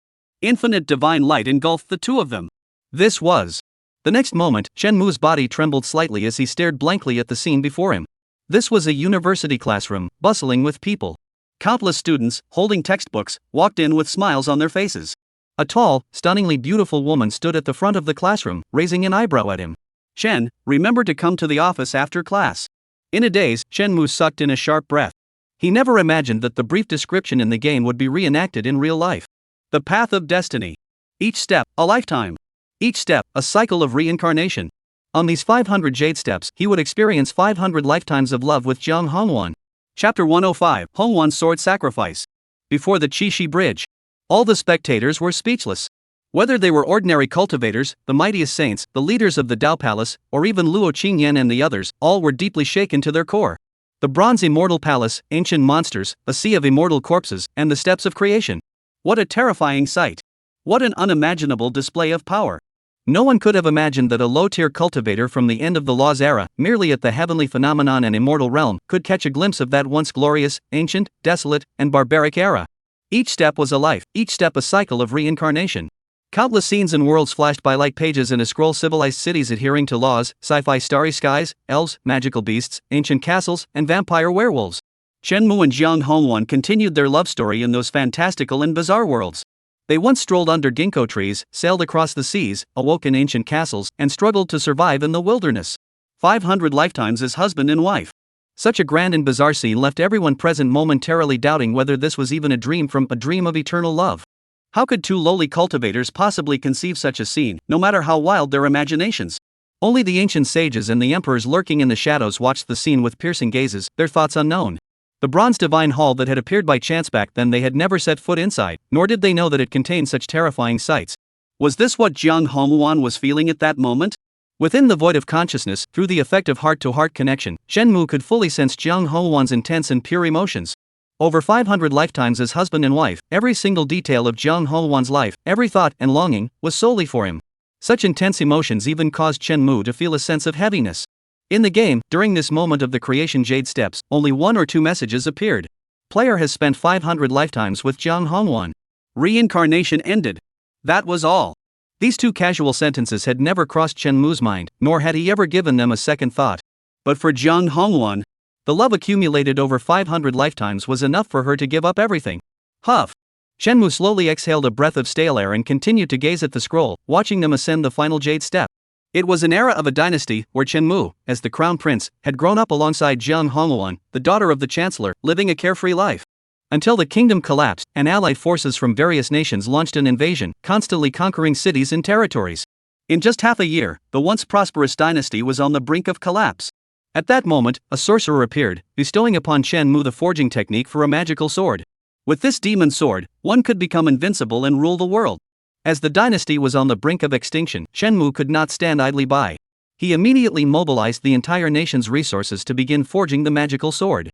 Infinite divine light engulfed the two of them. This was. The next moment, Chen Mu's body trembled slightly as he stared blankly at the scene before him. This was a university classroom, bustling with people. Countless students, holding textbooks, walked in with smiles on their faces. A tall, stunningly beautiful woman stood at the front of the classroom, raising an eyebrow at him. Chen, remember to come to the office after class. In a daze, Chen Mu sucked in a sharp breath. He never imagined that the brief description in the game would be reenacted in real life. The path of destiny. Each step, a lifetime. Each step, a cycle of reincarnation. On these 500 jade steps, he would experience 500 lifetimes of love with Jiang Hongwan. Chapter 105, Hongwan's Sword Sacrifice. Before the Qixi Bridge. All the spectators were speechless. Whether they were ordinary cultivators, the mightiest saints, the leaders of the Dao Palace, or even Luo Qingyan and the others, all were deeply shaken to their core. The Bronze Immortal Palace, ancient monsters, a sea of immortal corpses, and the steps of creation. What a terrifying sight. What an unimaginable display of power. No one could have imagined that a low-tier cultivator from the end of the Law's era, merely at the heavenly phenomenon and immortal realm, could catch a glimpse of that once glorious, ancient, desolate, and barbaric era. Each step was a life, each step a cycle of reincarnation. Countless scenes and worlds flashed by like pages in a scroll. Civilized cities adhering to laws, sci-fi starry skies, elves, magical beasts, ancient castles, and vampire werewolves. Chen Mu and Jiang Hongwan continued their love story in those fantastical and bizarre worlds. They once strolled under ginkgo trees, sailed across the seas, awoke in ancient castles, and struggled to survive in the wilderness. 500 lifetimes as husband and wife. Such a grand and bizarre scene left everyone present momentarily doubting whether this was even a dream from a dream of eternal love. How could two lowly cultivators possibly conceive such a scene, no matter how wild their imaginations? Only the ancient sages and the emperors lurking in the shadows watched the scene with piercing gazes, their thoughts unknown. The bronze divine hall that had appeared by chance back then, they had never set foot inside, nor did they know that it contained such terrifying sights. Was this what Jiang Hongwan was feeling at that moment? Within the void of consciousness, through the effect of heart-to-heart connection, Chen Mu could fully sense Jiang Hongwan's intense and pure emotions. Over 500 lifetimes as husband and wife, every single detail of Jiang Hongwan's life, every thought and longing, was solely for him. Such intense emotions even caused Chen Mu to feel a sense of heaviness. In the game, during this moment of the creation jade steps, only 1 or 2 messages appeared. Player has spent 500 lifetimes with Jiang Hongwan. Reincarnation ended. That was all. These 2 casual sentences had never crossed Chen Mu's mind, nor had he ever given them a second thought. But for Jiang Hongwan, the love accumulated over 500 lifetimes was enough for her to give up everything. Huff. Chen Mu slowly exhaled a breath of stale air and continued to gaze at the scroll, watching them ascend the final jade step. It was an era of a dynasty where Chen Mu, as the crown prince, had grown up alongside Jiang Hongwan, the daughter of the chancellor, living a carefree life. Until the kingdom collapsed, and allied forces from various nations launched an invasion, constantly conquering cities and territories. In just half a year, the once prosperous dynasty was on the brink of collapse. At that moment, a sorcerer appeared, bestowing upon Chen Mu the forging technique for a magical sword. With this demon sword, one could become invincible and rule the world. As the dynasty was on the brink of extinction, Chen Mu could not stand idly by. He immediately mobilized the entire nation's resources to begin forging the magical sword.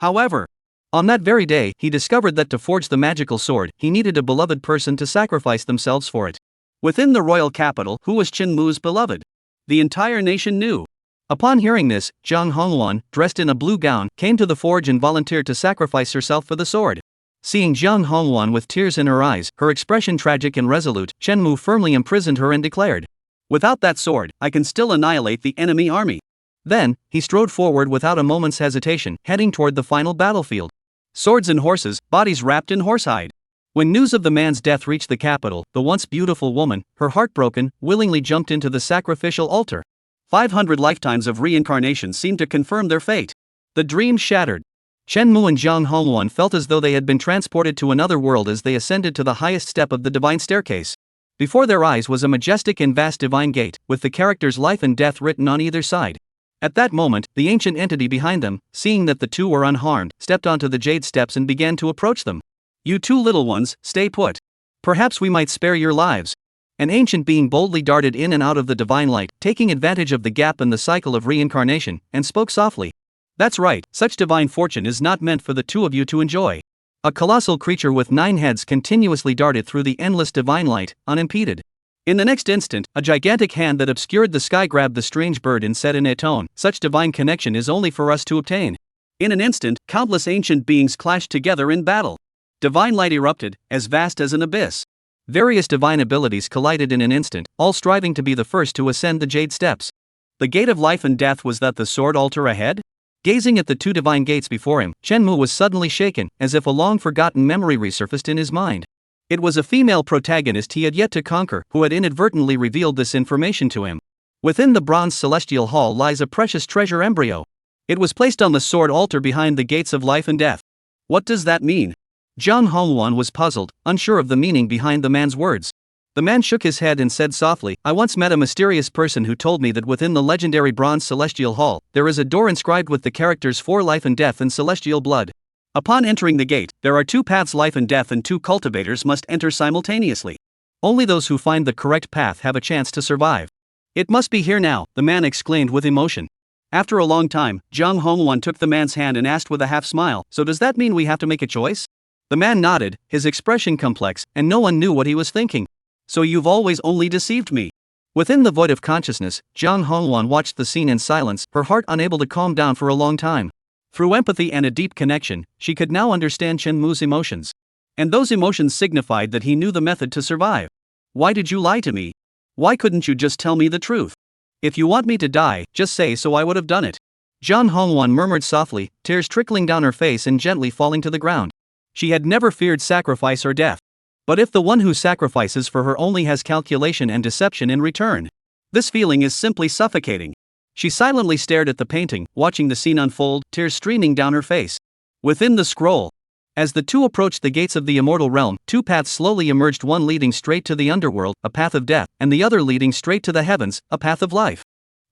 However, On that very day, he discovered that to forge the magical sword, he needed a beloved person to sacrifice themselves for it. Within the royal capital, who was Chenmu's beloved? The entire nation knew. Upon hearing this, Jiang Hongwan, dressed in a blue gown, came to the forge and volunteered to sacrifice herself for the sword. Seeing Jiang Hongwan with tears in her eyes, her expression tragic and resolute, Chenmu firmly imprisoned her and declared, "Without that sword, I can still annihilate the enemy army." Then, he strode forward without a moment's hesitation, heading toward the final battlefield. Swords and horses, bodies wrapped in horsehide. When news of the man's death reached the capital, the once beautiful woman, her heart broken, willingly jumped into the sacrificial altar. 500 lifetimes of reincarnation seemed to confirm their fate. The dream shattered. Chenmu and Jiang Hongwan felt as though they had been transported to another world as they ascended to the highest step of the divine staircase. Before their eyes was a majestic and vast divine gate, with the characters life and death written on either side. At that moment, the ancient entity behind them, seeing that the two were unharmed, stepped onto the jade steps and began to approach them. "You two little ones, stay put. Perhaps we might spare your lives." An ancient being boldly darted in and out of the divine light, taking advantage of the gap in the cycle of reincarnation, and spoke softly. "That's right, such divine fortune is not meant for the two of you to enjoy." A colossal creature with 9 heads continuously darted through the endless divine light, unimpeded. In the next instant, a gigantic hand that obscured the sky grabbed the strange bird and said in a tone, "Such divine connection is only for us to obtain." In an instant, countless ancient beings clashed together in battle. Divine light erupted, as vast as an abyss. Various divine abilities collided in an instant, all striving to be the first to ascend the jade steps. The gate of life and death, was that the sword altar ahead? Gazing at the two divine gates before him, Chenmu was suddenly shaken, as if a long-forgotten memory resurfaced in his mind. It was a female protagonist he had yet to conquer, who had inadvertently revealed this information to him. Within the bronze celestial hall lies a precious treasure embryo. It was placed on the sword altar behind the gates of life and death. What does that mean? Jiang Hongwan was puzzled, unsure of the meaning behind the man's words. The man shook his head and said softly, "I once met a mysterious person who told me that within the legendary bronze celestial hall, there is a door inscribed with the characters for life and death and celestial blood. Upon entering the gate, there are 2 paths, life and death, and 2 cultivators must enter simultaneously. Only those who find the correct path have a chance to survive." "It must be here now," the man exclaimed with emotion. After a long time, Jiang Hongwan took the man's hand and asked with a half smile, "So does that mean we have to make a choice?" The man nodded, his expression complex, and no one knew what he was thinking. "So you've always only deceived me." Within the void of consciousness, Jiang Hongwan watched the scene in silence, her heart unable to calm down for a long time. Through empathy and a deep connection, she could now understand Chenmu's emotions. And those emotions signified that he knew the method to survive. "Why did you lie to me? Why couldn't you just tell me the truth? If you want me to die, just say so, I would have done it." Jiang Hongwan murmured softly, tears trickling down her face and gently falling to the ground. She had never feared sacrifice or death. But if the one who sacrifices for her only has calculation and deception in return, this feeling is simply suffocating. She silently stared at the painting, watching the scene unfold, tears streaming down her face. Within the scroll, as the two approached the gates of the immortal realm, 2 paths slowly emerged, one leading straight to the underworld, a path of death, and the other leading straight to the heavens, a path of life.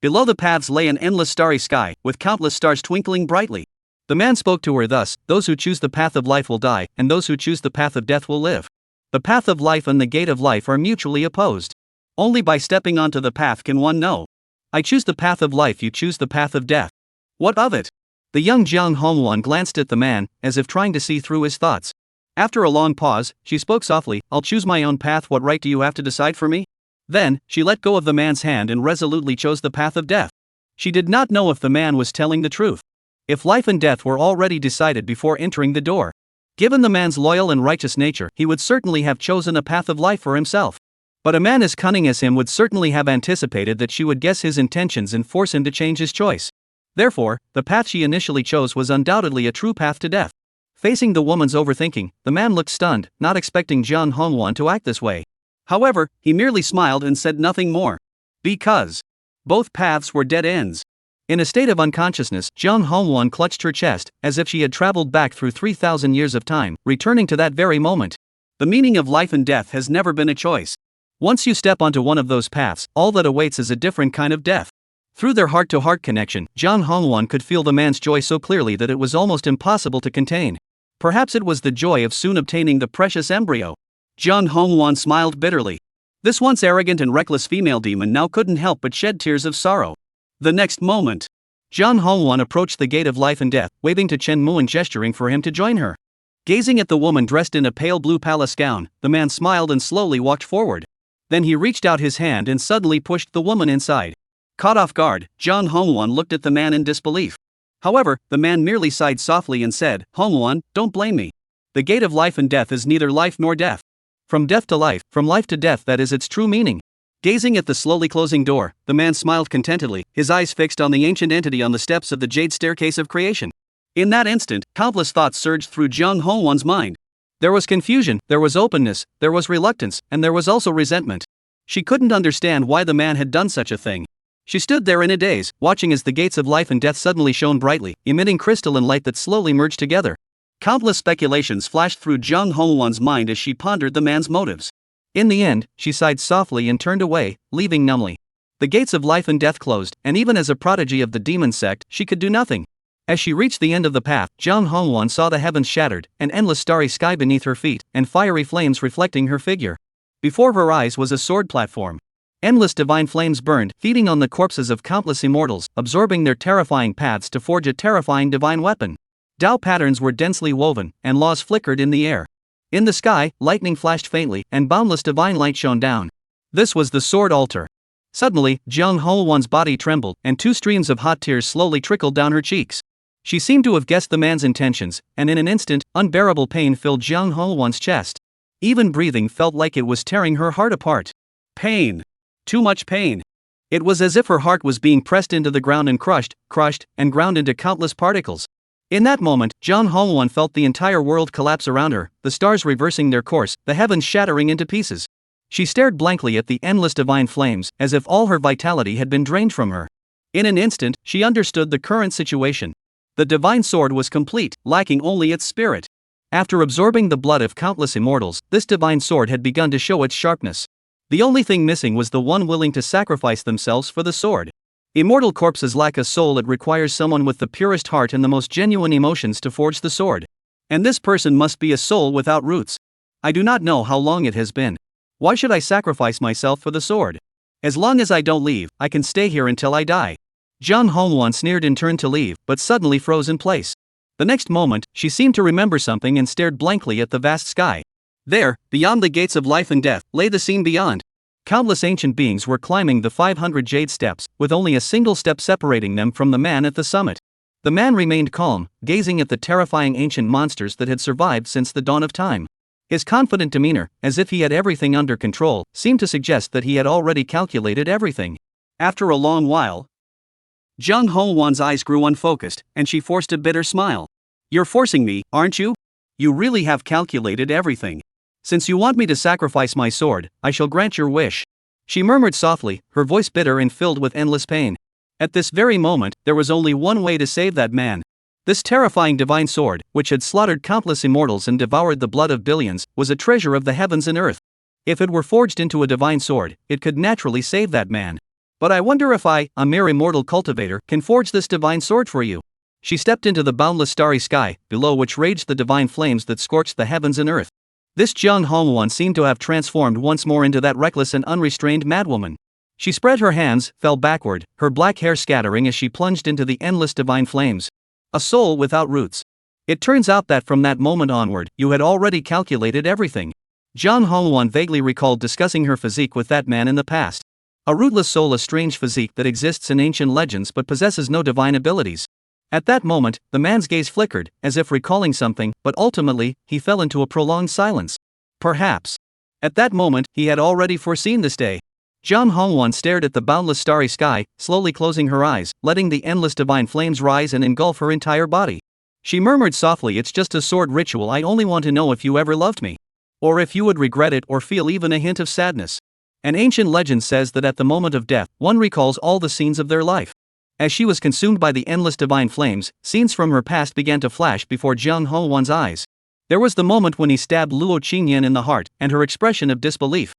Below the paths lay an endless starry sky, with countless stars twinkling brightly. The man spoke to her thus, "Those who choose the path of life will die, and those who choose the path of death will live. The path of life and the gate of life are mutually opposed. Only by stepping onto the path can one know. I choose the path of life, you choose the path of death. What of it?" The young Jiang Hongwan glanced at the man, as if trying to see through his thoughts. After a long pause, she spoke softly, "I'll choose my own path. What right do you have to decide for me?" Then, she let go of the man's hand and resolutely chose the path of death. She did not know if the man was telling the truth. If life and death were already decided before entering the door, given the man's loyal and righteous nature, he would certainly have chosen a path of life for himself. But a man as cunning as him would certainly have anticipated that she would guess his intentions and force him to change his choice. Therefore, the path she initially chose was undoubtedly a true path to death. Facing the woman's overthinking, the man looked stunned, not expecting Jiang Hongwan to act this way. However, he merely smiled and said nothing more. Because both paths were dead ends. In a state of unconsciousness, Jiang Hongwan clutched her chest, as if she had traveled back through 3,000 years of time, returning to that very moment. The meaning of life and death has never been a choice. Once you step onto one of those paths, all that awaits is a different kind of death. Through their heart-to-heart connection, Jiang Hongwan could feel the man's joy so clearly that it was almost impossible to contain. Perhaps it was the joy of soon obtaining the precious embryo. Jiang Hongwan smiled bitterly. This once arrogant and reckless female demon now couldn't help but shed tears of sorrow. The next moment, Jiang Hongwan approached the gate of life and death, waving to Chen Mu and gesturing for him to join her. Gazing at the woman dressed in a pale blue palace gown, the man smiled and slowly walked forward. Then he reached out his hand and suddenly pushed the woman inside. Caught off guard, Jiang Hongwan looked at the man in disbelief. However, the man merely sighed softly and said, "Hongwan, don't blame me. The gate of life and death is neither life nor death. From death to life, from life to death, that is its true meaning." Gazing at the slowly closing door, the man smiled contentedly, his eyes fixed on the ancient entity on the steps of the jade staircase of creation. In that instant, countless thoughts surged through Jiang Hongwan's mind. There was confusion, there was openness, there was reluctance, and there was also resentment. She couldn't understand why the man had done such a thing. She stood there in a daze, watching as the gates of life and death suddenly shone brightly, emitting crystalline light that slowly merged together. Countless speculations flashed through Jiang Hongwan's mind as she pondered the man's motives. In the end, she sighed softly and turned away, leaving numbly. The gates of life and death closed, and even as a prodigy of the demon sect, she could do nothing. As she reached the end of the path, Jiang Hongwan saw the heavens shattered, an endless starry sky beneath her feet, and fiery flames reflecting her figure. Before her eyes was a sword platform. Endless divine flames burned, feeding on the corpses of countless immortals, absorbing their terrifying paths to forge a terrifying divine weapon. Tao patterns were densely woven, and laws flickered in the air. In the sky, lightning flashed faintly, and boundless divine light shone down. This was the sword altar. Suddenly, Jiang Hongwan's body trembled, and 2 streams of hot tears slowly trickled down her cheeks. She seemed to have guessed the man's intentions, and in an instant, unbearable pain filled Jiang Hongwan's chest. Even breathing felt like it was tearing her heart apart. Pain. Too much pain. It was as if her heart was being pressed into the ground and crushed, and ground into countless particles. In that moment, Jiang Hongwan felt the entire world collapse around her, the stars reversing their course, the heavens shattering into pieces. She stared blankly at the endless divine flames, as if all her vitality had been drained from her. In an instant, she understood the current situation. The divine sword was complete, lacking only its spirit. After absorbing the blood of countless immortals, this divine sword had begun to show its sharpness. The only thing missing was the one willing to sacrifice themselves for the sword. Immortal corpses lack a soul. It requires someone with the purest heart and the most genuine emotions to forge the sword. And this person must be a soul without roots. I do not know how long it has been. Why should I sacrifice myself for the sword? As long as I don't leave, I can stay here until I die. Jiang Hongwan sneered and turned to leave, but suddenly froze in place. The next moment, she seemed to remember something and stared blankly at the vast sky. There, beyond the gates of life and death, lay the scene beyond. Countless ancient beings were climbing the 500 jade steps, with only a single step separating them from the man at the summit. The man remained calm, gazing at the terrifying ancient monsters that had survived since the dawn of time. His confident demeanor, as if he had everything under control, seemed to suggest that he had already calculated everything. After a long while, Jiang Hongwan's eyes grew unfocused, and she forced a bitter smile. "You're forcing me, aren't you? You really have calculated everything. Since you want me to sacrifice my sword, I shall grant your wish," she murmured softly, her voice bitter and filled with endless pain. At this very moment, there was only one way to save that man. This terrifying divine sword, which had slaughtered countless immortals and devoured the blood of billions, was a treasure of the heavens and earth. If it were forged into a divine sword, it could naturally save that man. But I wonder if I, a mere immortal cultivator, can forge this divine sword for you. She stepped into the boundless starry sky, below which raged the divine flames that scorched the heavens and earth. This Jiang Hongwan seemed to have transformed once more into that reckless and unrestrained madwoman. She spread her hands, fell backward, her black hair scattering as she plunged into the endless divine flames. A soul without roots. It turns out that from that moment onward, you had already calculated everything. Jiang Hongwan vaguely recalled discussing her physique with that man in the past. A rootless soul, a strange physique that exists in ancient legends but possesses no divine abilities. At that moment, the man's gaze flickered, as if recalling something, but ultimately, he fell into a prolonged silence. Perhaps. At that moment, he had already foreseen this day. Jiang Hongwan stared at the boundless starry sky, slowly closing her eyes, letting the endless divine flames rise and engulf her entire body. She murmured softly, "It's just a sword ritual. I only want to know if you ever loved me. Or if you would regret it or feel even a hint of sadness." An ancient legend says that at the moment of death, one recalls all the scenes of their life. As she was consumed by the endless divine flames, scenes from her past began to flash before Jiang Hongwan's eyes. There was the moment when he stabbed Luo Qingyan in the heart, and her expression of disbelief.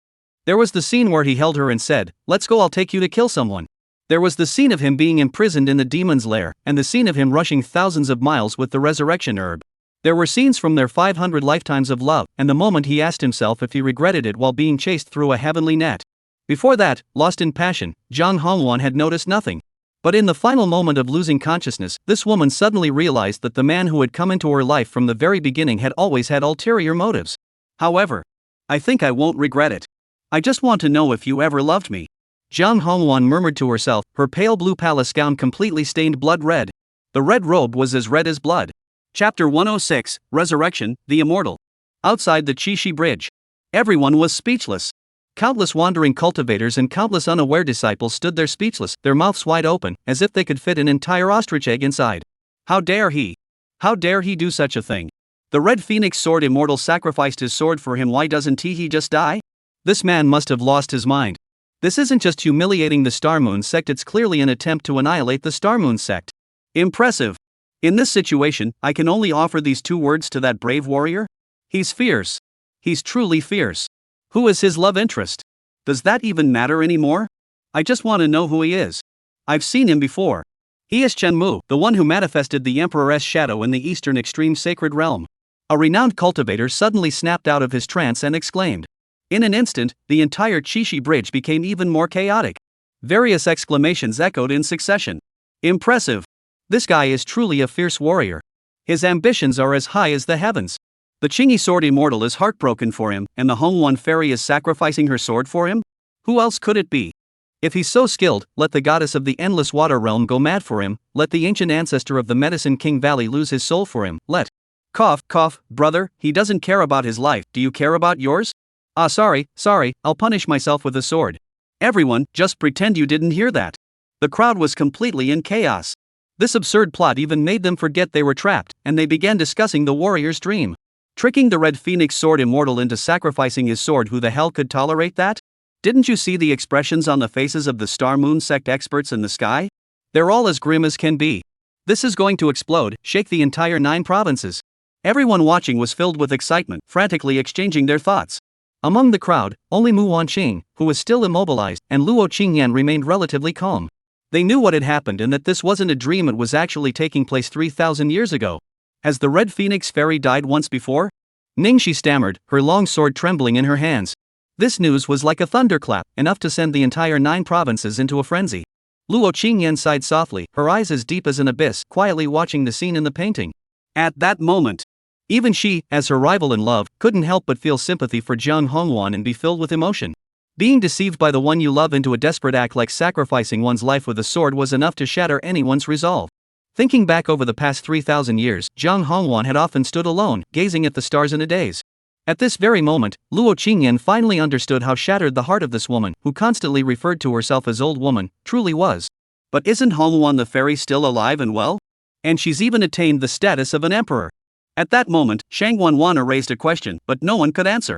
There was the scene where he held her and said, "Let's go, I'll take you to kill someone." There was the scene of him being imprisoned in the demon's lair, and the scene of him rushing thousands of miles with the resurrection herb. There were scenes from their 500 lifetimes of love, and the moment he asked himself if he regretted it while being chased through a heavenly net. Before that, lost in passion, Jiang Hongwan had noticed nothing. But in the final moment of losing consciousness, this woman suddenly realized that the man who had come into her life from the very beginning had always had ulterior motives. However, I think I won't regret it. I just want to know if you ever loved me. Jiang Hongwan murmured to herself, her pale blue palace gown completely stained blood red. The red robe was as red as blood. Chapter 106, Resurrection, the Immortal. Outside the Qixi Bridge. Everyone was speechless. Countless wandering cultivators and countless unaware disciples stood there speechless, their mouths wide open, as if they could fit an entire ostrich egg inside. How dare he? How dare he do such a thing? The Red Phoenix Sword Immortal sacrificed his sword for him. Why doesn't he just die? This man must have lost his mind. This isn't just humiliating the Star Moon Sect, it's clearly an attempt to annihilate the Star Moon Sect. Impressive. In this situation, I can only offer these two words to that brave warrior. He's fierce. He's truly fierce. Who is his love interest? Does that even matter anymore? I just want to know who he is. I've seen him before. He is Chen Mu, the one who manifested the Emperor's shadow in the Eastern Extreme Sacred Realm. A renowned cultivator suddenly snapped out of his trance and exclaimed. In an instant, the entire Qixi Bridge became even more chaotic. Various exclamations echoed in succession. Impressive. This guy is truly a fierce warrior. His ambitions are as high as the heavens. The Qingyi Sword Immortal is heartbroken for him, and the Hongwan Fairy is sacrificing her sword for him? Who else could it be? If he's so skilled, let the goddess of the endless water realm go mad for him, let the ancient ancestor of the Medicine King Valley lose his soul for him, let. Cough, brother, he doesn't care about his life, do you care about yours? Sorry, I'll punish myself with a sword. Everyone, just pretend you didn't hear that. The crowd was completely in chaos. This absurd plot even made them forget they were trapped, and they began discussing the warrior's dream. Tricking the Red Phoenix Sword Immortal into sacrificing his sword. Who the hell could tolerate that? Didn't you see the expressions on the faces of the Star Moon Sect experts in the sky? They're all as grim as can be. This is going to explode, shake the entire 9 provinces. Everyone watching was filled with excitement, frantically exchanging their thoughts. Among the crowd, only Mu Wanqing, who was still immobilized, and Luo Qingyan remained relatively calm. They knew what had happened and that this wasn't a dream, it was actually taking place 3,000 years ago. Has the Red Phoenix Fairy died once before? Ningxi stammered, her long sword trembling in her hands. This news was like a thunderclap, enough to send the entire 9 provinces into a frenzy. Luo Qingyan sighed softly, her eyes as deep as an abyss, quietly watching the scene in the painting. At that moment, even she, as her rival in love, couldn't help but feel sympathy for Jiang Hongwan and be filled with emotion. Being deceived by the one you love into a desperate act like sacrificing one's life with a sword was enough to shatter anyone's resolve. Thinking back over the past 3,000 years, Jiang Hongwan had often stood alone, gazing at the stars in a daze. At this very moment, Luo Qingyan finally understood how shattered the heart of this woman, who constantly referred to herself as old woman, truly was. But isn't Hongwan the fairy still alive and well? And she's even attained the status of an emperor. At that moment, Shangwanwana raised a question, but no one could answer.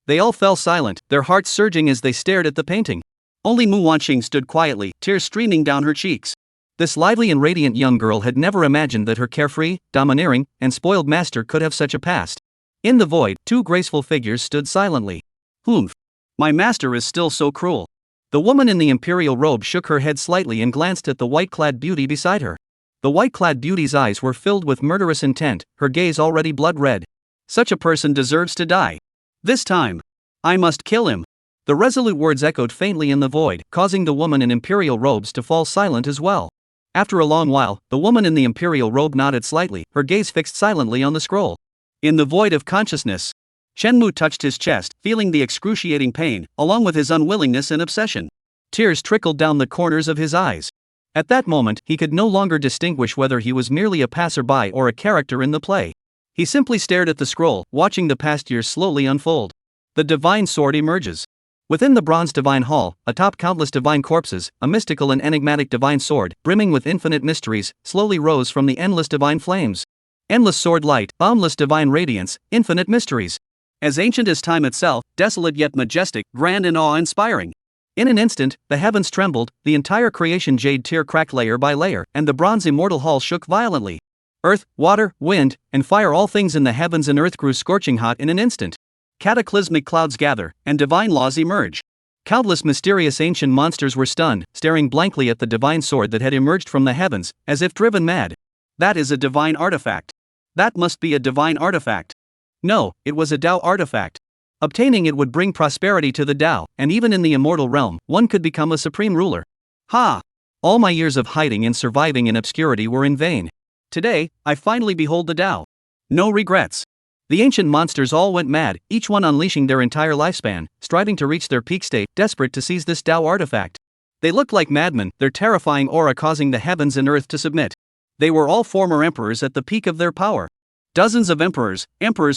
They all fell silent, their hearts surging as they stared at the painting. Only Mu Wanqing stood quietly, tears streaming down her cheeks. This lively and radiant young girl had never imagined that her carefree, domineering, and spoiled master could have such a past. In the void, 2 graceful figures stood silently. Humph. My master is still so cruel. The woman in the imperial robe shook her head slightly and glanced at the white-clad beauty beside her. The white-clad beauty's eyes were filled with murderous intent, her gaze already blood-red. Such a person deserves to die. This time, I must kill him. The resolute words echoed faintly in the void, causing the woman in imperial robes to fall silent as well. After a long while, the woman in the imperial robe nodded slightly, her gaze fixed silently on the scroll. In the void of consciousness, Shenmu touched his chest, feeling the excruciating pain, along with his unwillingness and obsession. Tears trickled down the corners of his eyes. At that moment, he could no longer distinguish whether he was merely a passerby or a character in the play. He simply stared at the scroll, watching the past years slowly unfold. The divine sword emerges. Within the bronze divine hall, atop countless divine corpses, a mystical and enigmatic divine sword, brimming with infinite mysteries, slowly rose from the endless divine flames. Endless sword light, boundless divine radiance, infinite mysteries. As ancient as time itself, desolate yet majestic, grand and awe-inspiring. In an instant, the heavens trembled, the entire creation jade tear cracked layer by layer, and the bronze immortal hall shook violently. Earth, water, wind, and fire, all things in the heavens and earth grew scorching hot in an instant. Cataclysmic clouds gather, and divine laws emerge. Countless mysterious ancient monsters were stunned, staring blankly at the divine sword that had emerged from the heavens, as if driven mad. That is a divine artifact. That must be a divine artifact. No, it was a Tao artifact. Obtaining it would bring prosperity to the Tao, and even in the immortal realm, one could become a supreme ruler. Ha! All my years of hiding and surviving in obscurity were in vain. Today, I finally behold the Tao. No regrets. The ancient monsters all went mad, each one unleashing their entire lifespan, striving to reach their peak state, desperate to seize this Tao artifact. They looked like madmen, their terrifying aura causing the heavens and earth to submit. They were all former emperors at the peak of their power. Dozens of emperors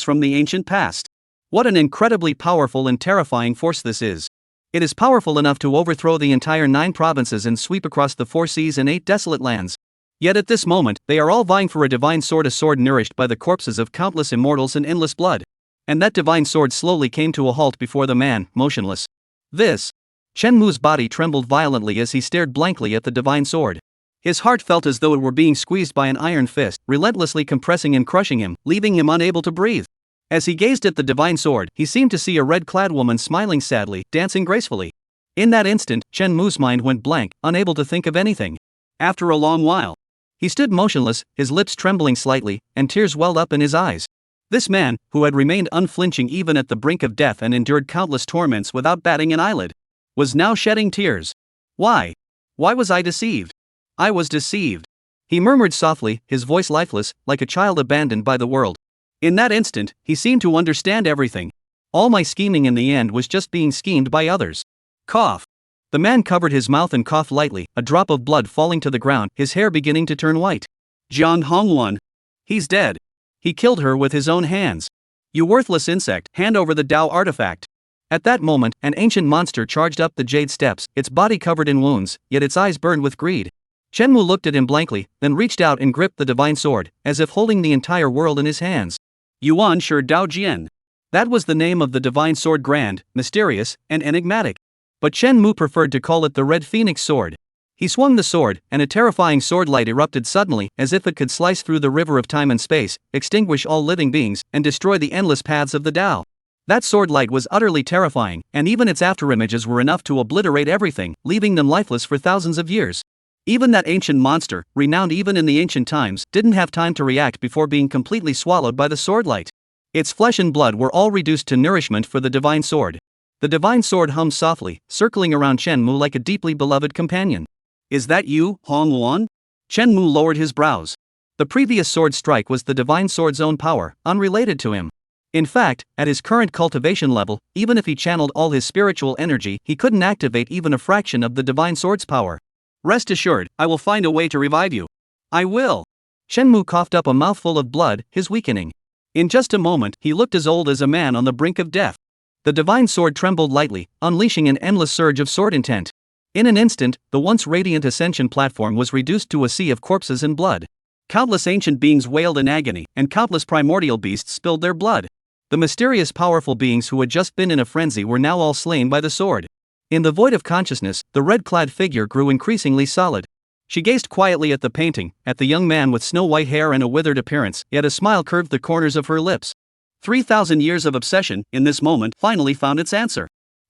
from the ancient past. What an incredibly powerful and terrifying force this is. It is powerful enough to overthrow the entire 9 provinces and sweep across the 4 seas and 8 desolate lands. Yet at this moment, they are all vying for a divine sword, a sword nourished by the corpses of countless immortals and endless blood. And that divine sword slowly came to a halt before the man, motionless. Shenmu's body trembled violently as he stared blankly at the divine sword. His heart felt as though it were being squeezed by an iron fist, relentlessly compressing and crushing him, leaving him unable to breathe. As he gazed at the divine sword, he seemed to see a red-clad woman smiling sadly, dancing gracefully. In that instant, Shenmu's mind went blank, unable to think of anything. After a long while, he stood motionless, his lips trembling slightly, and tears welled up in his eyes. This man, who had remained unflinching even at the brink of death and endured countless torments without batting an eyelid, was now shedding tears. Why? Why was I deceived? I was deceived. He murmured softly, his voice lifeless, like a child abandoned by the world. In that instant, he seemed to understand everything. All my scheming in the end was just being schemed by others. Cough. The man covered his mouth and coughed lightly, a drop of blood falling to the ground, his hair beginning to turn white. Jiang Hongwan. He's dead. He killed her with his own hands. You worthless insect, hand over the Tao artifact. At that moment, an ancient monster charged up the jade steps, its body covered in wounds, yet its eyes burned with greed. Shenmu looked at him blankly, then reached out and gripped the divine sword, as if holding the entire world in his hands. Yuan Shi Dao Jian. That was the name of the divine sword, grand, mysterious, and enigmatic. But Shenmu preferred to call it the Red Phoenix Sword. He swung the sword, and a terrifying sword light erupted suddenly, as if it could slice through the river of time and space, extinguish all living beings, and destroy the endless paths of the Tao. That sword light was utterly terrifying, and even its afterimages were enough to obliterate everything, leaving them lifeless for thousands of years. Even that ancient monster, renowned even in the ancient times, didn't have time to react before being completely swallowed by the sword light. Its flesh and blood were all reduced to nourishment for the divine sword. The divine sword hummed softly, circling around Shenmu like a deeply beloved companion. Is that you, Hongwan? Shenmu lowered his brows. The previous sword strike was the divine sword's own power, unrelated to him. In fact, at his current cultivation level, even if he channeled all his spiritual energy, he couldn't activate even a fraction of the divine sword's power. Rest assured, I will find a way to revive you. I will. Shenmu coughed up a mouthful of blood, his weakening. In just a moment, he looked as old as a man on the brink of death. The divine sword trembled lightly, unleashing an endless surge of sword intent. In an instant, the once radiant ascension platform was reduced to a sea of corpses and blood. Countless ancient beings wailed in agony, and countless primordial beasts spilled their blood. The mysterious powerful beings who had just been in a frenzy were now all slain by the sword. In the void of consciousness, the red-clad figure grew increasingly solid. She gazed quietly at the painting, at the young man with snow-white hair and a withered appearance, yet a smile curved the corners of her lips. 3,000 years of obsession, in this moment, finally found its answer.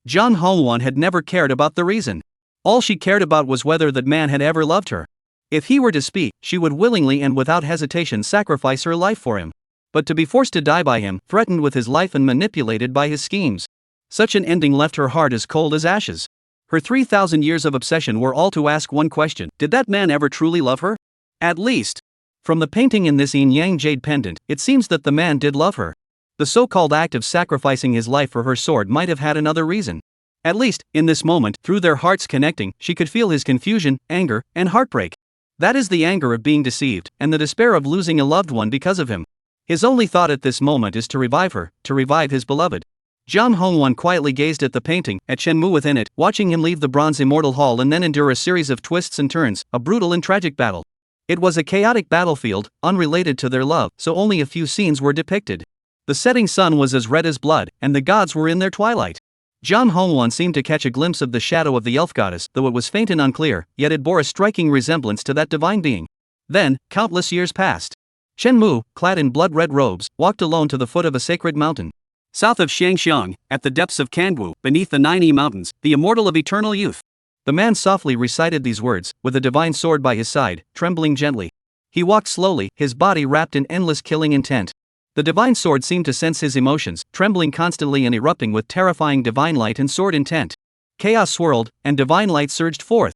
Jiang Hongwan had never cared about the reason. All she cared about was whether that man had ever loved her. If he were to speak, she would willingly and without hesitation sacrifice her life for him. But to be forced to die by him, threatened with his life and manipulated by his schemes. Such an ending left her heart as cold as ashes. Her 3,000 years of obsession were all to ask one question: did that man ever truly love her? At least. From the painting in this yin-yang jade pendant, it seems that the man did love her. The so-called act of sacrificing his life for her sword might have had another reason. At least, in this moment, through their hearts connecting, she could feel his confusion, anger, and heartbreak. That is the anger of being deceived, and the despair of losing a loved one because of him. His only thought at this moment is to revive her, to revive his beloved. Jiang Hongwan quietly gazed at the painting, at Shenmu within it, watching him leave the bronze immortal hall and then endure a series of twists and turns, a brutal and tragic battle. It was a chaotic battlefield, unrelated to their love, so only a few scenes were depicted. The setting sun was as red as blood, and the gods were in their twilight. Jiang Hongwan seemed to catch a glimpse of the shadow of the elf goddess, though it was faint and unclear, yet it bore a striking resemblance to that divine being. Then, countless years passed. Shenmu, clad in blood-red robes, walked alone to the foot of a sacred mountain. South of Shangxiang, at the depths of Kangwu, beneath the 9 mountains, the immortal of eternal youth. The man softly recited these words, with a divine sword by his side, trembling gently. He walked slowly, his body wrapped in endless killing intent. The divine sword seemed to sense his emotions, trembling constantly and erupting with terrifying divine light and sword intent. Chaos swirled, and divine light surged forth.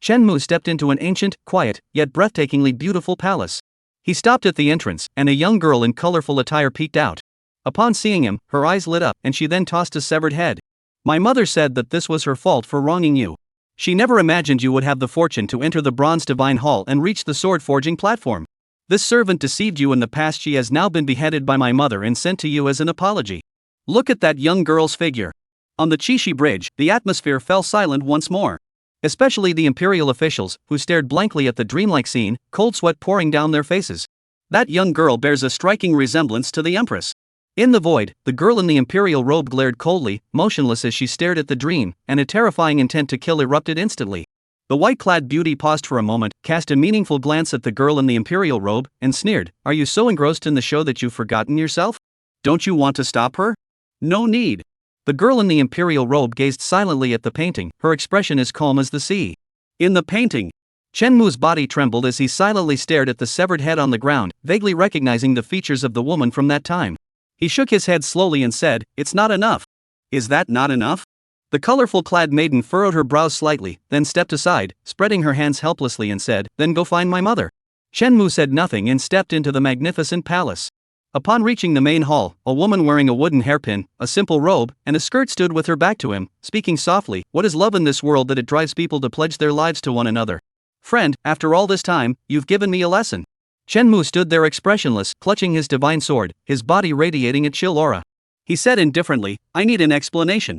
Shenmue stepped into an ancient, quiet, yet breathtakingly beautiful palace. He stopped at the entrance, and a young girl in colorful attire peeked out. Upon seeing him, her eyes lit up, and she then tossed a severed head. My mother said that this was her fault for wronging you. She never imagined you would have the fortune to enter the Bronze Divine Hall and reach the sword-forging platform. This servant deceived you in the past. She has now been beheaded by my mother and sent to you as an apology. Look at that young girl's figure. On the Chishi Bridge, the atmosphere fell silent once more. Especially the imperial officials, who stared blankly at the dreamlike scene, cold sweat pouring down their faces. That young girl bears a striking resemblance to the Empress. In the void, the girl in the imperial robe glared coldly, motionless as she stared at the dream, and a terrifying intent to kill erupted instantly. The white-clad beauty paused for a moment, cast a meaningful glance at the girl in the imperial robe, and sneered, "Are you so engrossed in the show that you've forgotten yourself? Don't you want to stop her? No need." The girl in the imperial robe gazed silently at the painting, her expression as calm as the sea. In the painting, Shenmue's body trembled as he silently stared at the severed head on the ground, vaguely recognizing the features of the woman from that time. He shook his head slowly and said, "It's not enough." "Is that not enough?" The colorful-clad maiden furrowed her brows slightly, then stepped aside, spreading her hands helplessly and said, "Then go find my mother." Shenmue said nothing and stepped into the magnificent palace. Upon reaching the main hall, a woman wearing a wooden hairpin, a simple robe, and a skirt stood with her back to him, speaking softly. "What is love in this world that it drives people to pledge their lives to one another? Friend, after all this time, you've given me a lesson." Shenmue stood there expressionless, clutching his divine sword, his body radiating a chill aura. He said indifferently, "I need an explanation."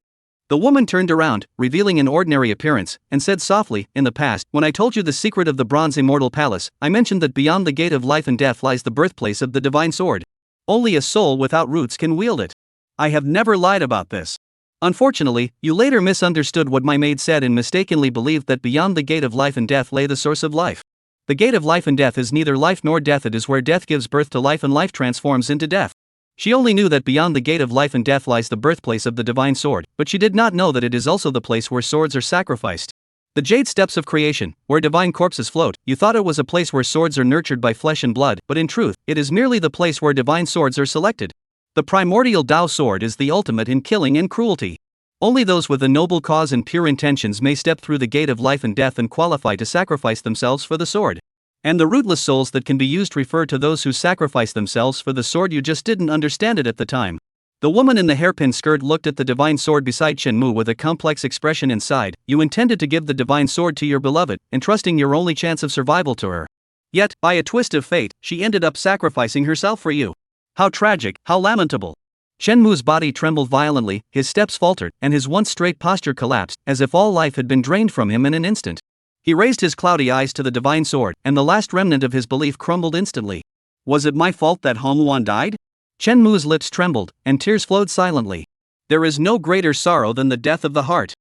The woman turned around, revealing an ordinary appearance, and said softly, "In the past, when I told you the secret of the Bronze Immortal Palace, I mentioned that beyond the gate of life and death lies the birthplace of the divine sword. Only a soul without roots can wield it. I have never lied about this. Unfortunately, you later misunderstood what my maid said and mistakenly believed that beyond the gate of life and death lay the source of life. The gate of life and death is neither life nor death. It is where death gives birth to life and life transforms into death." She only knew that beyond the gate of life and death lies the birthplace of the divine sword, but she did not know that it is also the place where swords are sacrificed. The jade steppes of creation, where divine corpses float. You thought it was a place where swords are nurtured by flesh and blood, but in truth, it is merely the place where divine swords are selected. The primordial Tao sword is the ultimate in killing and cruelty. Only those with a noble cause and pure intentions may step through the gate of life and death and qualify to sacrifice themselves for the sword. And the rootless souls that can be used refer to those who sacrifice themselves for the sword. You just didn't understand it at the time. The woman in the hairpin skirt looked at the divine sword beside Shenmue with a complex expression inside. You intended to give the divine sword to your beloved, entrusting your only chance of survival to her. Yet, by a twist of fate, she ended up sacrificing herself for you. How tragic, how lamentable. Shenmue's body trembled violently, his steps faltered, and his once straight posture collapsed, as if all life had been drained from him in an instant. He raised his cloudy eyes to the divine sword, and the last remnant of his belief crumbled instantly. Was it my fault that Hongwan died? Shenmue's lips trembled, and tears flowed silently. There is no greater sorrow than the death of the heart.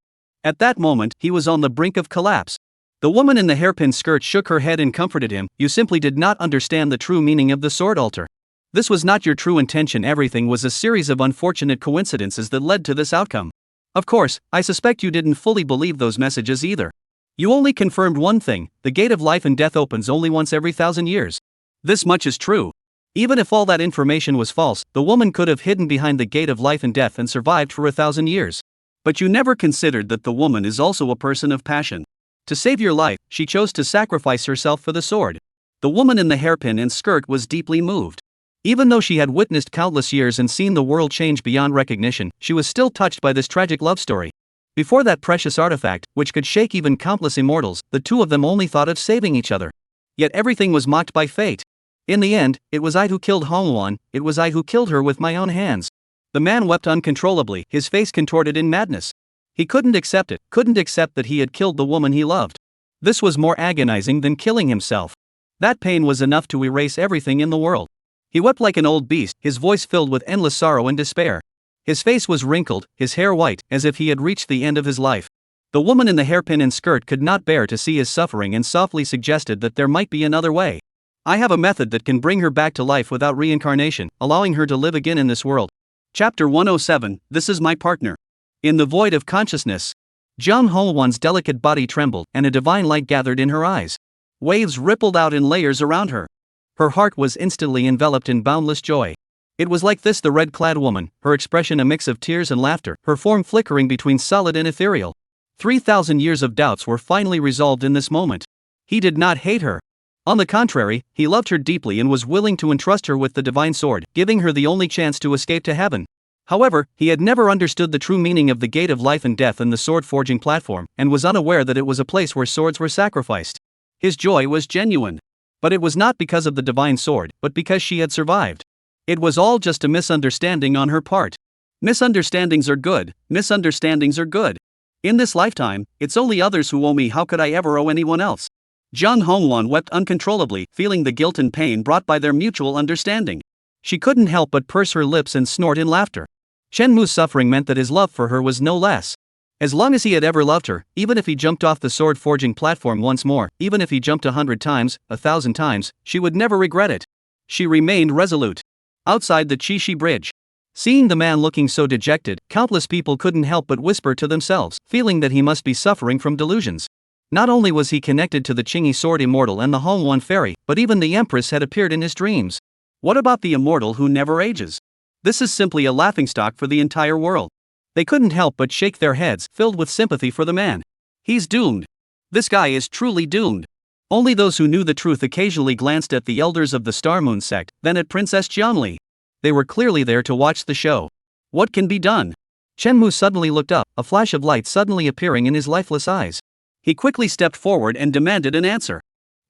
At that moment, he was on the brink of collapse. The woman in the hairpin skirt shook her head and comforted him. You simply did not understand the true meaning of the sword altar. This was not your true intention. Everything was a series of unfortunate coincidences that led to this outcome. Of course, I suspect you didn't fully believe those messages either. You only confirmed one thing: the gate of life and death opens only once every 1,000 years. This much is true. Even if all that information was false, the woman could have hidden behind the gate of life and death and survived for 1,000 years. But you never considered that the woman is also a person of passion. To save your life, she chose to sacrifice herself for the sword. The woman in the hairpin and skirt was deeply moved. Even though she had witnessed countless years and seen the world change beyond recognition, she was still touched by this tragic love story. Before that precious artifact, which could shake even countless immortals, the two of them only thought of saving each other. Yet everything was mocked by fate. In the end, it was I who killed Hongwan. It was I who killed her with my own hands. The man wept uncontrollably, his face contorted in madness. He couldn't accept it, couldn't accept that he had killed the woman he loved. This was more agonizing than killing himself. That pain was enough to erase everything in the world. He wept like an old beast, his voice filled with endless sorrow and despair. His face was wrinkled, his hair white, as if he had reached the end of his life. The woman in the hairpin and skirt could not bear to see his suffering and softly suggested that there might be another way. I have a method that can bring her back to life without reincarnation, allowing her to live again in this world. Chapter 107, This is my partner. In the void of consciousness, Jiang Hongwan's delicate body trembled, and a divine light gathered in her eyes. Waves rippled out in layers around her. Her heart was instantly enveloped in boundless joy. It was like this: the red-clad woman, her expression a mix of tears and laughter, her form flickering between solid and ethereal. 3,000 years of doubts were finally resolved in this moment. He did not hate her. On the contrary, he loved her deeply and was willing to entrust her with the divine sword, giving her the only chance to escape to heaven. However, he had never understood the true meaning of the gate of life and death and the sword-forging platform, and was unaware that it was a place where swords were sacrificed. His joy was genuine. But it was not because of the divine sword, but because she had survived. It was all just a misunderstanding on her part. Misunderstandings are good, misunderstandings are good. In this lifetime, it's only others who owe me, how could I ever owe anyone else? Jiang Hongwan wept uncontrollably, feeling the guilt and pain brought by their mutual understanding. She couldn't help but purse her lips and snort in laughter. Chen Mu's suffering meant that his love for her was no less. As long as he had ever loved her, even if he jumped off the sword-forging platform once more, even if he jumped 100 times, 1,000 times, she would never regret it. She remained resolute. Outside the Qixi Bridge. Seeing the man looking so dejected, countless people couldn't help but whisper to themselves, feeling that he must be suffering from delusions. Not only was he connected to the Qingyi sword immortal and the Hongwan fairy, but even the empress had appeared in his dreams. What about the immortal who never ages? This is simply a laughingstock for the entire world. They couldn't help but shake their heads, filled with sympathy for the man. He's doomed. This guy is truly doomed. Only those who knew the truth occasionally glanced at the elders of the Star Moon sect, then at Princess Jiangli. They were clearly there to watch the show. What can be done? Chen Mu suddenly looked up, a flash of light suddenly appearing in his lifeless eyes. He quickly stepped forward and demanded an answer.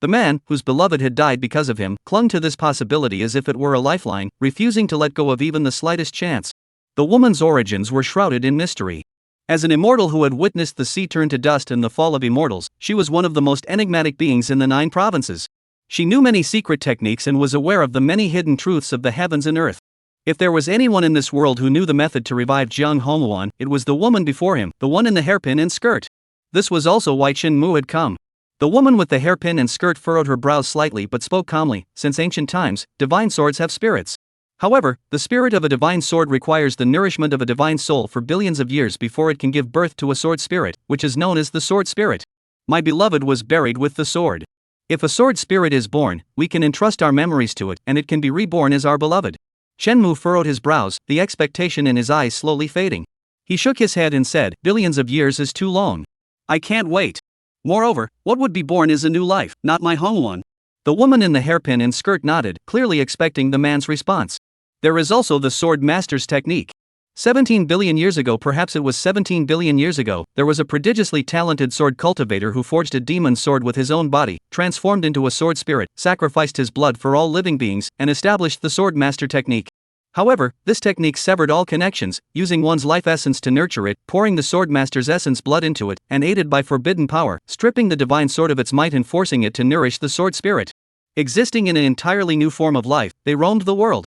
The man, whose beloved had died because of him, clung to this possibility as if it were a lifeline, refusing to let go of even the slightest chance. The woman's origins were shrouded in mystery. As an immortal who had witnessed the sea turn to dust and the fall of immortals, she was one of the most enigmatic beings in the 9 provinces. She knew many secret techniques and was aware of the many hidden truths of the heavens and earth. If there was anyone in this world who knew the method to revive Jiang Hongwan, it was the woman before him, the one in the hairpin and skirt. This was also why Chen Mu had come. The woman with the hairpin and skirt furrowed her brows slightly but spoke calmly. Since ancient times, divine swords have spirits. However, the spirit of a divine sword requires the nourishment of a divine soul for billions of years before it can give birth to a sword spirit, which is known as the sword spirit. My beloved was buried with the sword. If a sword spirit is born, we can entrust our memories to it, and it can be reborn as our beloved. Chen Mu furrowed his brows, the expectation in his eyes slowly fading. He shook his head and said, "Billions of years is too long. I can't wait. Moreover, what would be born is a new life, not my Hongwan." The woman in the hairpin and skirt nodded, clearly expecting the man's response. There is also the sword master's technique. 17 billion years ago, perhaps it was 17 billion years ago, there was a prodigiously talented sword cultivator who forged a demon sword with his own body, transformed into a sword spirit, sacrificed his blood for all living beings, and established the sword master technique. However, this technique severed all connections, using one's life essence to nurture it, pouring the sword master's essence blood into it, and aided by forbidden power, stripping the divine sword of its might and forcing it to nourish the sword spirit. Existing in an entirely new form of life, they roamed the world.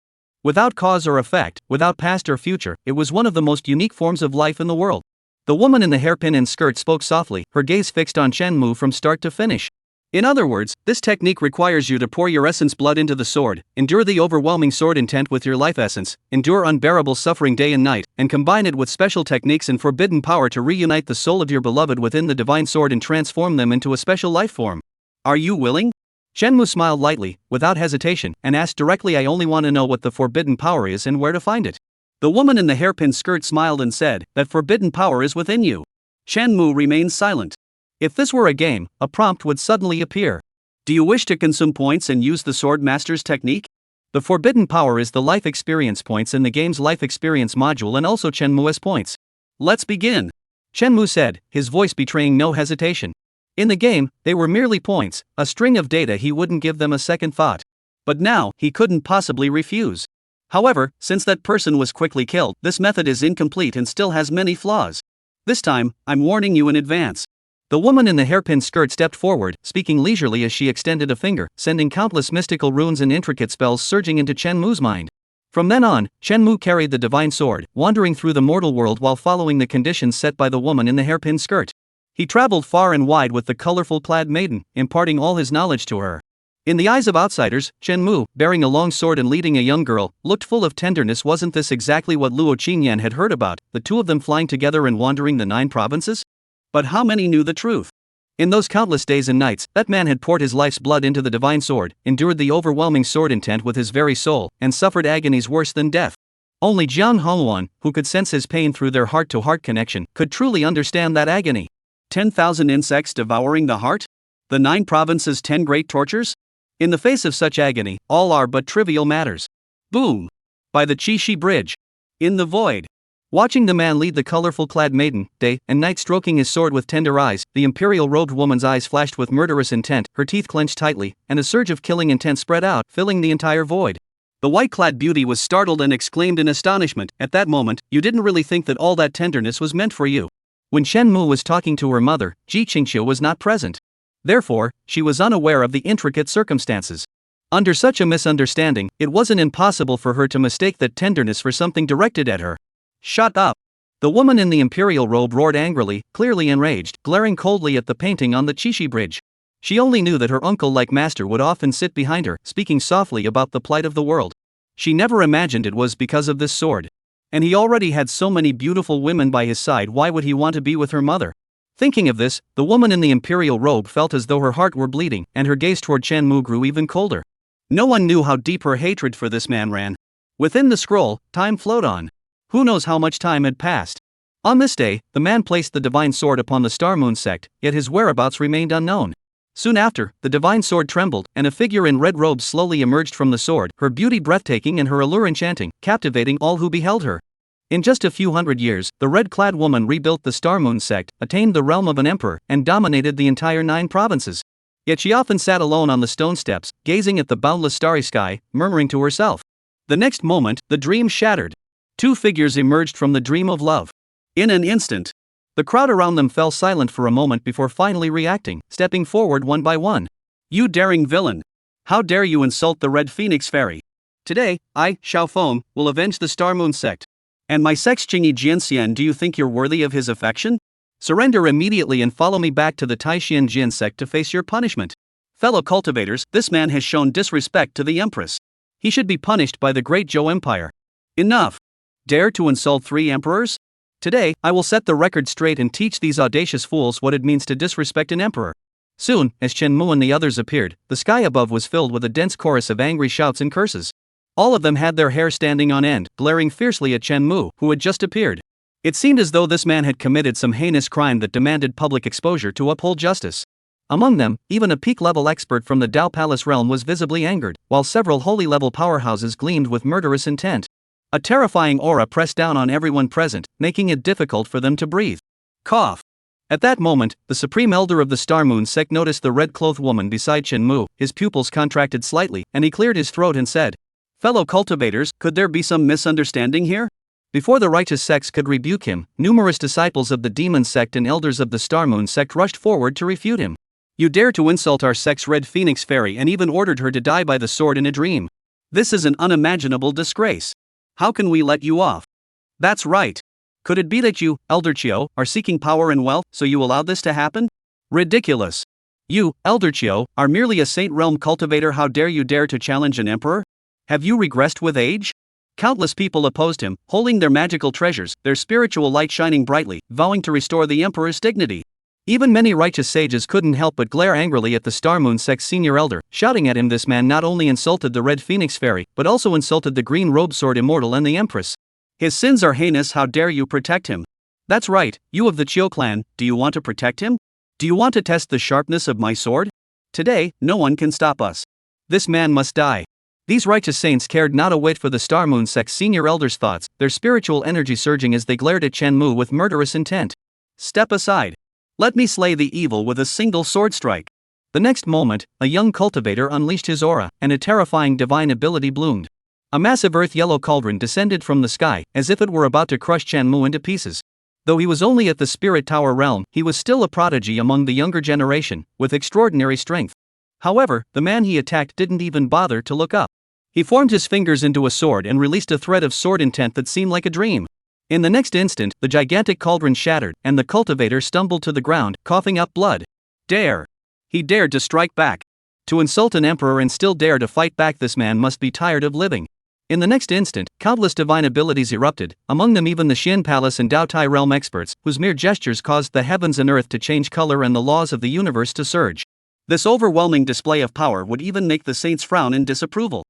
Without cause or effect, without past or future, it was one of the most unique forms of life in the world. The woman in the hairpin and skirt spoke softly, her gaze fixed on Chen Mu from start to finish. In other words, this technique requires you to pour your essence blood into the sword, endure the overwhelming sword intent with your life essence, endure unbearable suffering day and night, and combine it with special techniques and forbidden power to reunite the soul of your beloved within the divine sword and transform them into a special life form. Are you willing? Chen Mu smiled lightly, without hesitation, and asked directly, "I only want to know what the forbidden power is and where to find it." The woman in the hairpin skirt smiled and said, "That forbidden power is within you." Chen Mu remained silent. If this were a game, a prompt would suddenly appear. Do you wish to consume points and use the sword master's technique? The forbidden power is the life experience points in the game's life experience module and also Chen Mu's points. Let's begin. Chen Mu said, his voice betraying no hesitation. In the game, they were merely points, a string of data. He wouldn't give them a second thought. But now, he couldn't possibly refuse. However, since that person was quickly killed, this method is incomplete and still has many flaws. This time, I'm warning you in advance. The woman in the hairpin skirt stepped forward, speaking leisurely as she extended a finger, sending countless mystical runes and intricate spells surging into Chen Mu's mind. From then on, Chen Mu carried the divine sword, wandering through the mortal world while following the conditions set by the woman in the hairpin skirt. He traveled far and wide with the colorful plaid maiden, imparting all his knowledge to her. In the eyes of outsiders, Chen Mu, bearing a long sword and leading a young girl, looked full of tenderness. Wasn't this exactly what Luo Qingyan had heard about, the two of them flying together and wandering the 9 provinces? But how many knew the truth? In those countless days and nights, that man had poured his life's blood into the divine sword, endured the overwhelming sword intent with his very soul, and suffered agonies worse than death. Only Jiang Hongwan, who could sense his pain through their heart-to-heart connection, could truly understand that agony. 10,000 insects devouring the heart? The 9 provinces' 10 great tortures? In the face of such agony, all are but trivial matters. Boom! By the Qixi Bridge. In the void. Watching the man lead the colorful clad maiden, day and night stroking his sword with tender eyes, the imperial-robed woman's eyes flashed with murderous intent, her teeth clenched tightly, and a surge of killing intent spread out, filling the entire void. The white-clad beauty was startled and exclaimed in astonishment, "At that moment, you didn't really think that all that tenderness was meant for you." When Shen Mu was talking to her mother, Ji Qingqiu was not present. Therefore, she was unaware of the intricate circumstances. Under such a misunderstanding, it wasn't impossible for her to mistake that tenderness for something directed at her. "Shut up!" The woman in the imperial robe roared angrily, clearly enraged, glaring coldly at the painting on the Qixi Bridge. She only knew that her uncle-like master would often sit behind her, speaking softly about the plight of the world. She never imagined it was because of this sword. And he already had so many beautiful women by his side, why would he want to be with her mother? Thinking of this, the woman in the imperial robe felt as though her heart were bleeding, and her gaze toward Shen Mu grew even colder. No one knew how deep her hatred for this man ran. Within the scroll, time flowed on. Who knows how much time had passed? On this day, the man placed the divine sword upon the Star Moon sect, yet his whereabouts remained unknown. Soon after, the divine sword trembled, and a figure in red robes slowly emerged from the sword, her beauty breathtaking and her allure enchanting, captivating all who beheld her. In just a few hundred years, the red-clad woman rebuilt the Star Moon sect, attained the realm of an emperor, and dominated the entire 9 provinces. Yet she often sat alone on the stone steps, gazing at the boundless starry sky, murmuring to herself. The next moment, the dream shattered. 2 figures emerged from the dream of love. In an instant, the crowd around them fell silent for a moment before finally reacting, stepping forward one by one. "You daring villain! How dare you insult the Red Phoenix Fairy? Today, I, Xiaofeng, will avenge the Star Moon sect. And my sect's Qingyi Jianxian, do you think you're worthy of his affection? Surrender immediately and follow me back to the Taishian Jin sect to face your punishment." Fellow cultivators, this man has shown disrespect to the Empress. He should be punished by the great Zhou Empire. Enough! Dare to insult 3 emperors? Today, I will set the record straight and teach these audacious fools what it means to disrespect an emperor. Soon, as Chen Mu and the others appeared, the sky above was filled with a dense chorus of angry shouts and curses. All of them had their hair standing on end, glaring fiercely at Chen Mu, who had just appeared. It seemed as though this man had committed some heinous crime that demanded public exposure to uphold justice. Among them, even a peak-level expert from the Dao Palace realm was visibly angered, while several holy-level powerhouses gleamed with murderous intent. A terrifying aura pressed down on everyone present, making it difficult for them to breathe. Cough. At that moment, the supreme elder of the Star Moon sect noticed the red-clothed woman beside Chen Mu. His pupils contracted slightly, and he cleared his throat and said, "Fellow cultivators, could there be some misunderstanding here?" Before the righteous sects could rebuke him, numerous disciples of the Demon sect and elders of the Star Moon sect rushed forward to refute him. "You dare to insult our sect's Red Phoenix Fairy," and even ordered her to die by the sword in a dream. "This is an unimaginable disgrace. How can we let you off?" "That's right. Could it be that you, Elder Qiu, are seeking power and wealth, so you allowed this to happen? Ridiculous. You, Elder Qiu, are merely a Saint Realm cultivator. How dare you dare to challenge an emperor? Have you regressed with age?" Countless people opposed him, holding their magical treasures, their spiritual light shining brightly, vowing to restore the emperor's dignity. Even many righteous sages couldn't help but glare angrily at the Star Moon sect's senior elder, shouting at him. This man not only insulted the Red Phoenix Fairy, but also insulted the Green Robe Sword Immortal and the Empress. His sins are heinous. How dare you protect him? That's right, you of the Qiu clan, do you want to protect him? Do you want to test the sharpness of my sword? Today, no one can stop us. This man must die. These righteous saints cared not a whit for the Star Moon sect's senior elder's thoughts, their spiritual energy surging as they glared at Chen Mu with murderous intent. "Step aside. Let me slay the evil with a single sword strike." The next moment, a young cultivator unleashed his aura, and a terrifying divine ability bloomed. A massive earth-yellow cauldron descended from the sky, as if it were about to crush Chen Mu into pieces. Though he was only at the Spirit Tower realm, he was still a prodigy among the younger generation, with extraordinary strength. However, the man he attacked didn't even bother to look up. He formed his fingers into a sword and released a thread of sword intent that seemed like a dream. In the next instant, the gigantic cauldron shattered, and the cultivator stumbled to the ground, coughing up blood. Dare! He dared to strike back. To insult an emperor and still dare to fight back, this man must be tired of living. In the next instant, countless divine abilities erupted, among them even the Xian Palace and Dao Tai realm experts, whose mere gestures caused the heavens and earth to change color and the laws of the universe to surge. This overwhelming display of power would even make the saints frown in disapproval.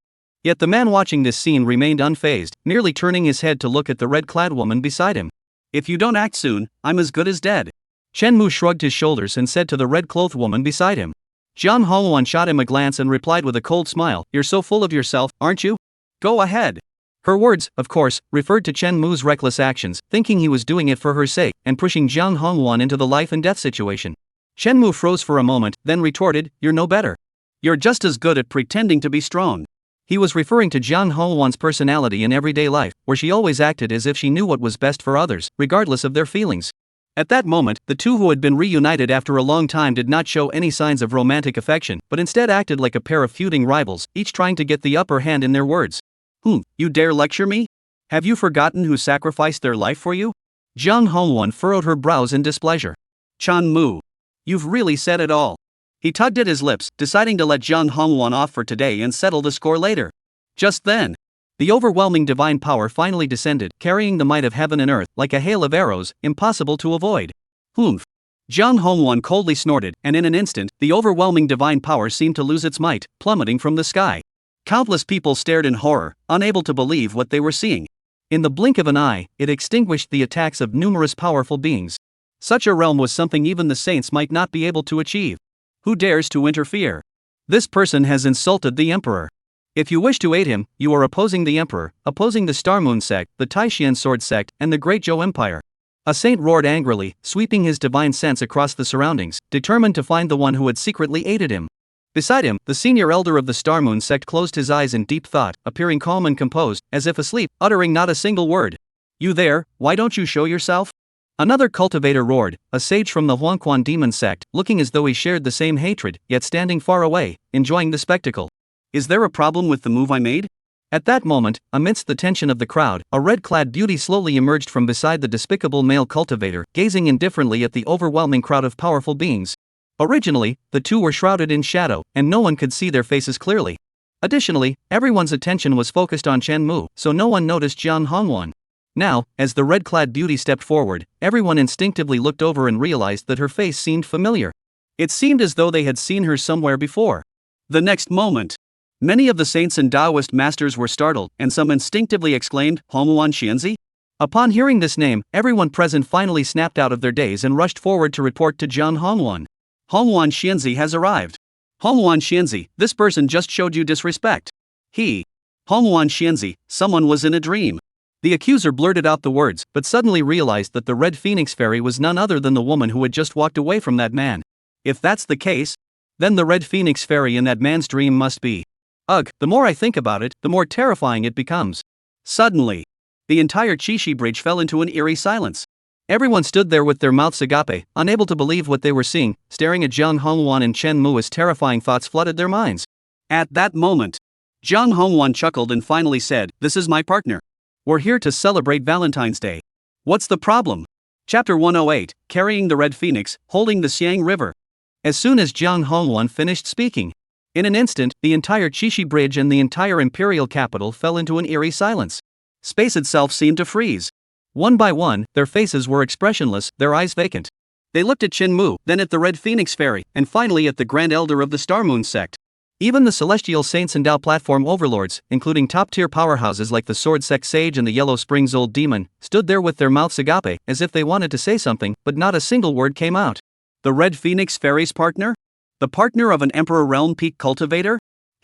Yet the man watching this scene remained unfazed, merely turning his head to look at the red-clad woman beside him. "If you don't act soon, I'm as good as dead." Chen Mu shrugged his shoulders and said to the red-clothed woman beside him. Jiang Hongwan shot him a glance and replied with a cold smile, "You're so full of yourself, aren't you? Go ahead." Her words, of course, referred to Chen Mu's reckless actions, thinking he was doing it for her sake, and pushing Jiang Hongwan into the life-and-death situation. Chen Mu froze for a moment, then retorted, "You're no better. You're just as good at pretending to be strong." He was referring to Jiang Hongwan's personality in everyday life, where she always acted as if she knew what was best for others, regardless of their feelings. At that moment, the two who had been reunited after a long time did not show any signs of romantic affection, but instead acted like a pair of feuding rivals, each trying to get the upper hand in their words. You dare lecture me? Have you forgotten who sacrificed their life for you?" Jiang Hongwan furrowed her brows in displeasure. "Chen Mu, you've really said it all." He tugged at his lips, deciding to let Jiang Hongwan off for today and settle the score later. Just then, the overwhelming divine power finally descended, carrying the might of heaven and earth, like a hail of arrows, impossible to avoid. Humph. Jiang Hongwan coldly snorted, and in an instant, the overwhelming divine power seemed to lose its might, plummeting from the sky. Countless people stared in horror, unable to believe what they were seeing. In the blink of an eye, it extinguished the attacks of numerous powerful beings. Such a realm was something even the saints might not be able to achieve. Who dares to interfere? This person has insulted the emperor. If you wish to aid him, you are opposing the emperor, opposing the Star Moon sect, the Taishan Sword sect, and the Great Zhou Empire. A saint roared angrily, sweeping his divine sense across the surroundings, determined to find the one who had secretly aided him. Beside him, the senior elder of the Star Moon sect closed his eyes in deep thought, appearing calm and composed, as if asleep, uttering not a single word. "You there, why don't you show yourself?" Another cultivator roared, a sage from the Huangquan demon sect, looking as though he shared the same hatred, yet standing far away, enjoying the spectacle. "Is there a problem with the move I made?" At that moment, amidst the tension of the crowd, a red-clad beauty slowly emerged from beside the despicable male cultivator, gazing indifferently at the overwhelming crowd of powerful beings. Originally, the two were shrouded in shadow, and no one could see their faces clearly. Additionally, everyone's attention was focused on Chen Mu, so no one noticed Jiang Hongwan. Now, as the red-clad beauty stepped forward, everyone instinctively looked over and realized that her face seemed familiar. It seemed as though they had seen her somewhere before. The next moment, many of the saints and Taoist masters were startled, and some instinctively exclaimed, "Hongwan Xianzi?" Upon hearing this name, everyone present finally snapped out of their daze and rushed forward to report to Jiang Hongwan. "Hongwan Xianzi has arrived. Hongwan Xianzi, this person just showed you disrespect." Hongwan Xianzi, someone was in a dream. The accuser blurted out the words, but suddenly realized that the Red Phoenix Fairy was none other than the woman who had just walked away from that man. If that's the case, then the Red Phoenix Fairy in that man's dream must be. Ugh, the more I think about it, the more terrifying it becomes. Suddenly, the entire Qixi Bridge fell into an eerie silence. Everyone stood there with their mouths agape, unable to believe what they were seeing, staring at Jiang Hongwan and Chen Mu as terrifying thoughts flooded their minds. At that moment, Jiang Hongwan chuckled and finally said, "This is my partner. We're here to celebrate Valentine's Day. What's the problem?" Chapter 108, Carrying the Red Phoenix, Holding the Xiang River. As soon as Jiang Hongwan finished speaking, in an instant, the entire Qixi Bridge and the entire imperial capital fell into an eerie silence. Space itself seemed to freeze. One by one, their faces were expressionless, their eyes vacant. They looked at Chen Mu, then at the Red Phoenix Fairy, and finally at the Grand Elder of the Star Moon sect. Even the Celestial Saints and Dao Platform overlords, including top-tier powerhouses like the Sword Sect Sage and the Yellow Springs Old Demon, stood there with their mouths agape, as if they wanted to say something, but not a single word came out. The Red Phoenix Fairy's partner? The partner of an Emperor Realm Peak cultivator?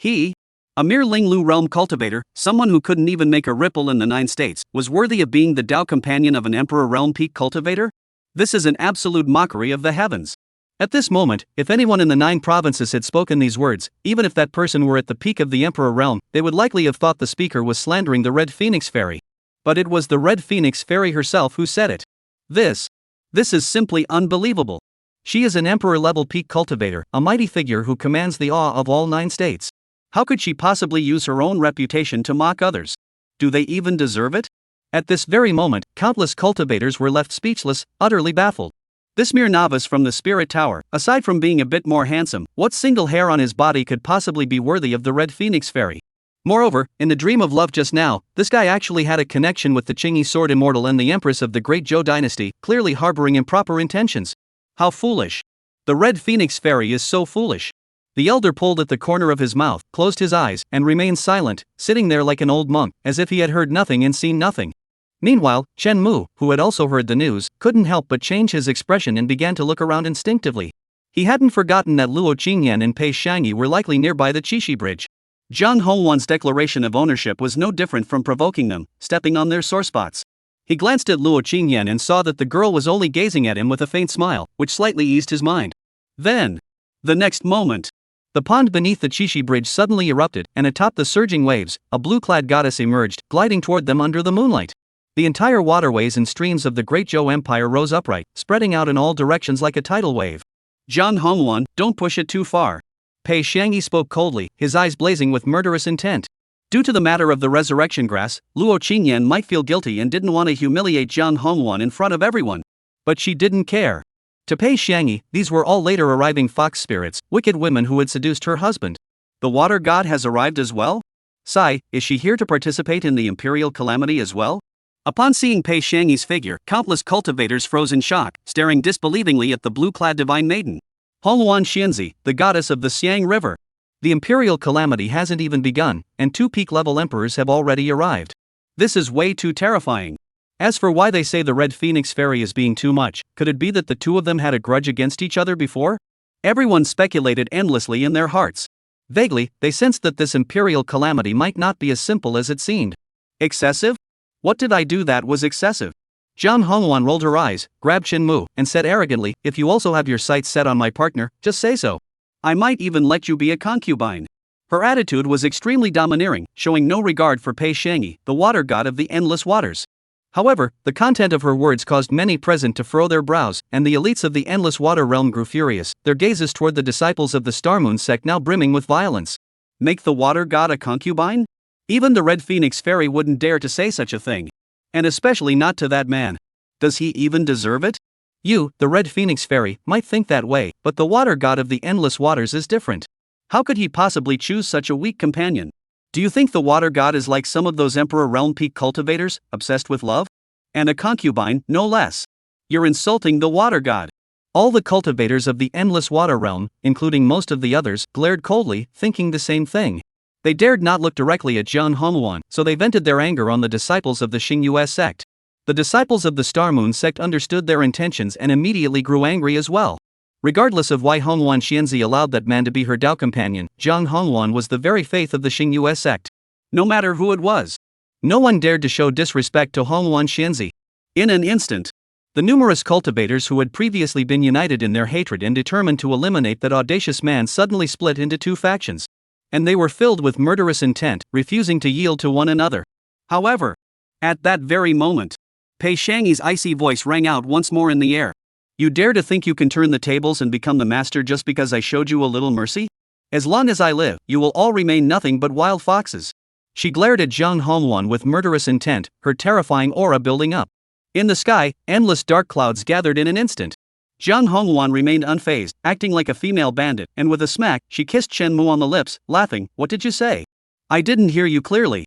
A mere Linglu realm cultivator, someone who couldn't even make a ripple in the 9 states, was worthy of being the Dao companion of an Emperor Realm Peak cultivator? This is an absolute mockery of the heavens. At this moment, if anyone in the 9 provinces had spoken these words, even if that person were at the peak of the Emperor realm, they would likely have thought the speaker was slandering the Red Phoenix Fairy. But it was the Red Phoenix Fairy herself who said it. This is simply unbelievable. She is an Emperor-level peak cultivator, a mighty figure who commands the awe of all 9 states. How could she possibly use her own reputation to mock others? Do they even deserve it? At this very moment, countless cultivators were left speechless, utterly baffled. This mere novice from the Spirit Tower, aside from being a bit more handsome, what single hair on his body could possibly be worthy of the Red Phoenix Fairy? Moreover, in the dream of love just now, this guy actually had a connection with the Qingyi Sword Immortal and the Empress of the Great Zhou Dynasty, clearly harboring improper intentions. How foolish. The Red Phoenix Fairy is so foolish. The elder pulled at the corner of his mouth, closed his eyes, and remained silent, sitting there like an old monk, as if he had heard nothing and seen nothing. Meanwhile, Chen Mu, who had also heard the news, couldn't help but change his expression and began to look around instinctively. He hadn't forgotten that Luo Qingyan and Pei Shangyi were likely nearby the Qixi Bridge. Zhang Hongwan's declaration of ownership was no different from provoking them, stepping on their sore spots. He glanced at Luo Qingyan and saw that the girl was only gazing at him with a faint smile, which slightly eased his mind. Then, the next moment, the pond beneath the Qixi Bridge suddenly erupted, and atop the surging waves, a blue-clad goddess emerged, gliding toward them under the moonlight. The entire waterways and streams of the Great Zhou Empire rose upright, spreading out in all directions like a tidal wave. Zhang Hongwan, don't push it too far. Pei Shangyi spoke coldly, his eyes blazing with murderous intent. Due to the matter of the resurrection grass, Luo Qingyan might feel guilty and didn't want to humiliate Zhang Hongwan in front of everyone. But she didn't care. To Pei Shangyi, these were all later arriving fox spirits, wicked women who had seduced her husband. The water god has arrived as well? Sai, is she here to participate in the imperial calamity as well? Upon seeing Pei Shangyi's figure, countless cultivators froze in shock, staring disbelievingly at the blue-clad divine maiden. Hongwan Xianzi, the goddess of the Xiang River. The imperial calamity hasn't even begun, and 2 peak-level emperors have already arrived. This is way too terrifying. As for why they say the Red Phoenix Fairy is being too much, could it be that the two of them had a grudge against each other before? Everyone speculated endlessly in their hearts. Vaguely, they sensed that this imperial calamity might not be as simple as it seemed. Excessive? What did I do that was excessive? Zhang Hongwan rolled her eyes, grabbed Chen Mu, and said arrogantly, if you also have your sights set on my partner, just say so. I might even let you be a concubine. Her attitude was extremely domineering, showing no regard for Pei Shangyi, the water god of the endless waters. However, the content of her words caused many present to furrow their brows, and the elites of the endless water realm grew furious, their gazes toward the disciples of the Star Moon sect now brimming with violence. Make the water god a concubine? Even the Red Phoenix Fairy wouldn't dare to say such a thing. And especially not to that man. Does he even deserve it? You, the Red Phoenix Fairy, might think that way, but the water god of the endless waters is different. How could he possibly choose such a weak companion? Do you think the water god is like some of those Emperor Realm Peak cultivators, obsessed with love? And a concubine, no less. You're insulting the water god. All the cultivators of the endless water realm, including most of the others, glared coldly, thinking the same thing. They dared not look directly at Zhang Hongwan, so they vented their anger on the disciples of the Xingyue sect. The disciples of the Star Moon sect understood their intentions and immediately grew angry as well. Regardless of why Hongwan Xianzi allowed that man to be her Dao companion, Zhang Hongwan was the very faith of the Xingyue sect. No matter who it was. No one dared to show disrespect to Hongwan Xianzi. In an instant, the numerous cultivators who had previously been united in their hatred and determined to eliminate that audacious man suddenly split into 2 factions. And they were filled with murderous intent, refusing to yield to one another. However, at that very moment, Pei Shangyi's icy voice rang out once more in the air. You dare to think you can turn the tables and become the master just because I showed you a little mercy? As long as I live, you will all remain nothing but wild foxes. She glared at Zhang Hongwan with murderous intent, her terrifying aura building up. In the sky, endless dark clouds gathered in an instant. Zhang Hongwan remained unfazed, acting like a female bandit, and with a smack, she kissed Chen Mu on the lips, laughing, what did you say? I didn't hear you clearly.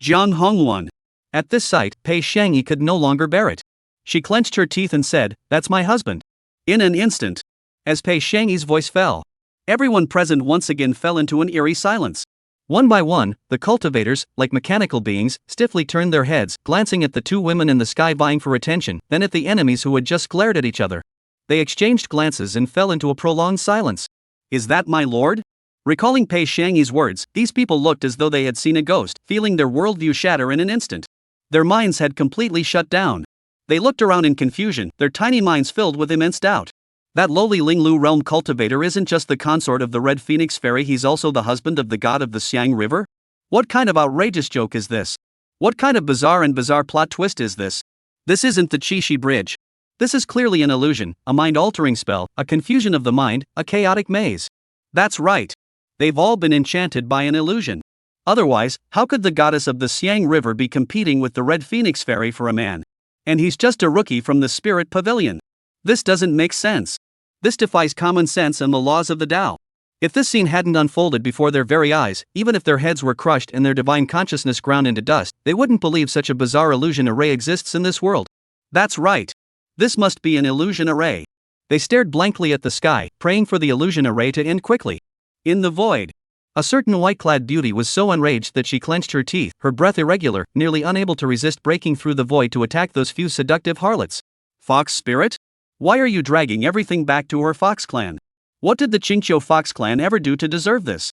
Zhang Hongwan. At this sight, Pei Shangyi could no longer bear it. She clenched her teeth and said, that's my husband. In an instant, as Pei Shangyi's voice fell, everyone present once again fell into an eerie silence. One by one, the cultivators, like mechanical beings, stiffly turned their heads, glancing at the 2 women in the sky vying for attention, then at the enemies who had just glared at each other. They exchanged glances and fell into a prolonged silence. Is that my lord? Recalling Pei Shangyi's words, these people looked as though they had seen a ghost, feeling their worldview shatter in an instant. Their minds had completely shut down. They looked around in confusion, their tiny minds filled with immense doubt. That lowly Linglu realm cultivator isn't just the consort of the Red Phoenix Fairy, he's also the husband of the god of the Xiang River? What kind of outrageous joke is this? What kind of bizarre plot twist is this? This isn't the Qixi Bridge. This is clearly an illusion, a mind-altering spell, a confusion of the mind, a chaotic maze. That's right. They've all been enchanted by an illusion. Otherwise, how could the goddess of the Xiang River be competing with the Red Phoenix Fairy for a man? And he's just a rookie from the Spirit Pavilion. This doesn't make sense. This defies common sense and the laws of the Tao. If this scene hadn't unfolded before their very eyes, even if their heads were crushed and their divine consciousness ground into dust, they wouldn't believe such a bizarre illusion array exists in this world. That's right. This must be an illusion array. They stared blankly at the sky, praying for the illusion array to end quickly. In the void, A certain white-clad beauty was so enraged that she clenched her teeth, her breath irregular, nearly unable to resist breaking through the void to attack those few seductive harlots. Fox spirit? Why are you dragging everything back to her Fox clan? What did the Jiuzhou Fox clan ever do to deserve this?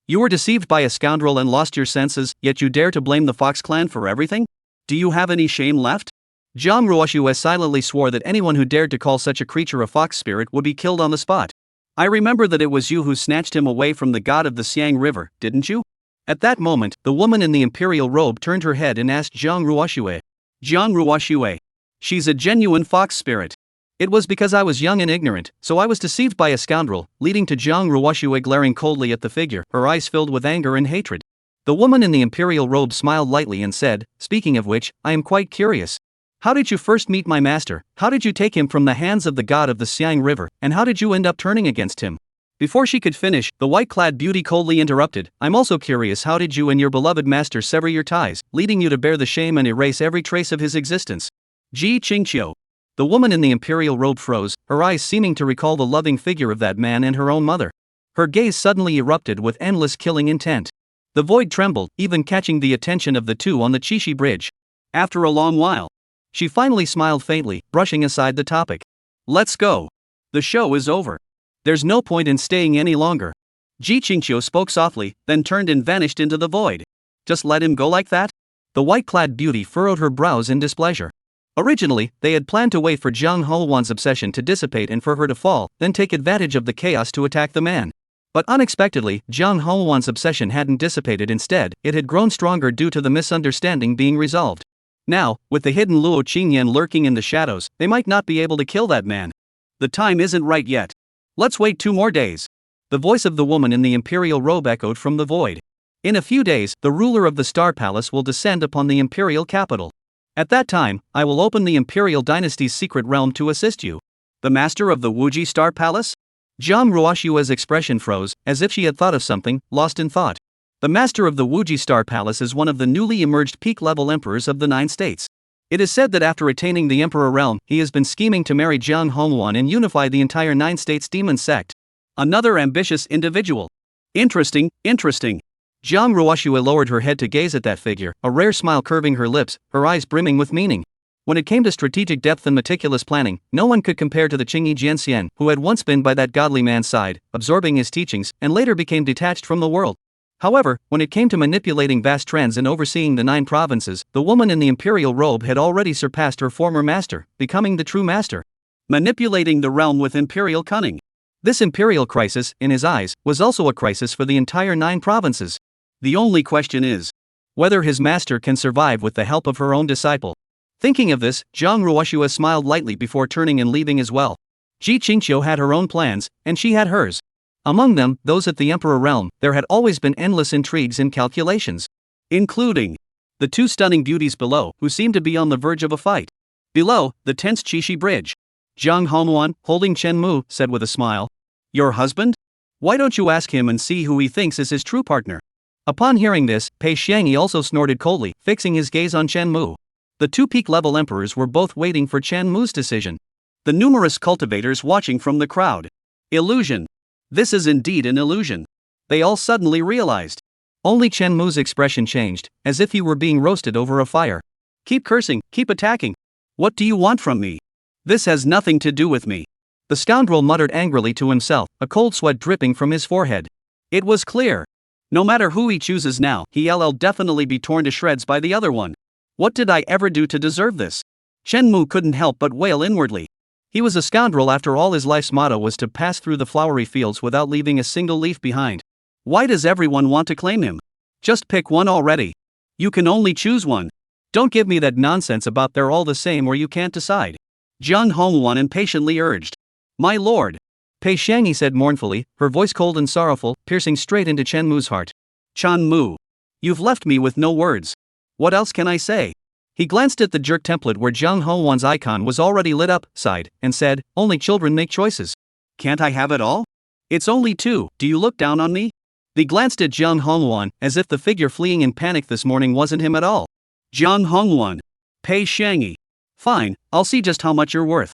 You were deceived by a scoundrel and lost your senses, yet you dare to blame the Fox clan for everything? Do you have any shame left? Zhang Ruoxue silently swore that anyone who dared to call such a creature a fox spirit would be killed on the spot. I remember that it was you who snatched him away from the god of the Xiang River, didn't you? At that moment, the woman in the imperial robe turned her head and asked Zhang Ruoxue. Zhang Ruoxue. She's a genuine fox spirit. It was because I was young and ignorant, so I was deceived by a scoundrel, leading to Zhang Ruoxue glaring coldly at the figure, her eyes filled with anger and hatred. The woman in the imperial robe smiled lightly and said, speaking of which, I am quite curious. How did you first meet my master? How did you take him from the hands of the god of the Xiang River, and how did you end up turning against him? Before she could finish, the white-clad beauty coldly interrupted, I'm also curious, how did you and your beloved master sever your ties, leading you to bear the shame and erase every trace of his existence? Ji Qingqiu. The woman in the imperial robe froze, her eyes seeming to recall the loving figure of that man and her own mother. Her gaze suddenly erupted with endless killing intent. The void trembled, even catching the attention of the two on the Qixi bridge. After a long while, she finally smiled faintly, brushing aside the topic. Let's go. The show is over. There's no point in staying any longer. Ji Qingqiu spoke softly, then turned and vanished into the void. Just let him go like that? The white-clad beauty furrowed her brows in displeasure. Originally, they had planned to wait for Zhang Hongwan's obsession to dissipate and for her to fall, then take advantage of the chaos to attack the man. But unexpectedly, Zhang Hongwan's obsession hadn't dissipated. Instead, it had grown stronger due to the misunderstanding being resolved. Now, with the hidden Luo Qingyan lurking in the shadows, they might not be able to kill that man. The time isn't right yet. Let's wait 2 more days. The voice of the woman in the imperial robe echoed from the void. In a few days, the ruler of the Star Palace will descend upon the imperial capital. At that time, I will open the imperial dynasty's secret realm to assist you. The master of the Wuji Star Palace? Zhang Ruoxue's expression froze, as if she had thought of something, lost in thought. The master of the Wuji Star Palace is one of the newly emerged peak-level emperors of the 9 states. It is said that after attaining the emperor realm, he has been scheming to marry Zhang Hongwan and unify the entire 9 states demon sect. Another ambitious individual. Interesting. Zhang Ruoxue lowered her head to gaze at that figure, a rare smile curving her lips, her eyes brimming with meaning. When it came to strategic depth and meticulous planning, no one could compare to the Qingyi Jianxian, who had once been by that godly man's side, absorbing his teachings, and later became detached from the world. However, when it came to manipulating vast trends and overseeing the 9 provinces, the woman in the imperial robe had already surpassed her former master, becoming the true master. Manipulating the realm with imperial cunning. This imperial crisis, in his eyes, was also a crisis for the entire 9 provinces. The only question is whether his master can survive with the help of her own disciple. Thinking of this, Zhang Ruoxue smiled lightly before turning and leaving as well. Ji Qingqiu had her own plans, and she had hers. Among them, those at the Emperor realm, there had always been endless intrigues and calculations. Including the 2 stunning beauties below, who seemed to be on the verge of a fight. Below, the tense Qixi bridge. Zhang Hongwan, holding Chen Mu, said with a smile. Your husband? Why don't you ask him and see who he thinks is his true partner? Upon hearing this, Pei Xiangyi also snorted coldly, fixing his gaze on Chen Mu. The 2 peak-level emperors were both waiting for Chen Mu's decision. The numerous cultivators watching from the crowd. Illusion. This is indeed an illusion. They all suddenly realized. Only Chen Mu's expression changed, as if he were being roasted over a fire. Keep cursing, keep attacking. What do you want from me? This has nothing to do with me. The scoundrel muttered angrily to himself, a cold sweat dripping from his forehead. It was clear. No matter who he chooses now, he'll definitely be torn to shreds by the other one. What did I ever do to deserve this? Chen Mu couldn't help but wail inwardly. He was a scoundrel after all. His life's motto was to pass through the flowery fields without leaving a single leaf behind. Why does everyone want to claim him? Just pick one already. You can only choose one. Don't give me that nonsense about they're all the same or you can't decide. Zhang Hongwan impatiently urged. My lord. Pei Xiangyi said mournfully, her voice cold and sorrowful, piercing straight into Chen Mu's heart. Chen Mu. You've left me with no words. What else can I say? He glanced at the jerk template where Zhang Hongwan's icon was already lit up, sighed, and said, only children make choices. Can't I have it all? It's only 2, do you look down on me? He glanced at Zhang Hongwan, as if the figure fleeing in panic this morning wasn't him at all. Zhang Hongwan. Pei Xiangyi. Fine, I'll see just how much you're worth.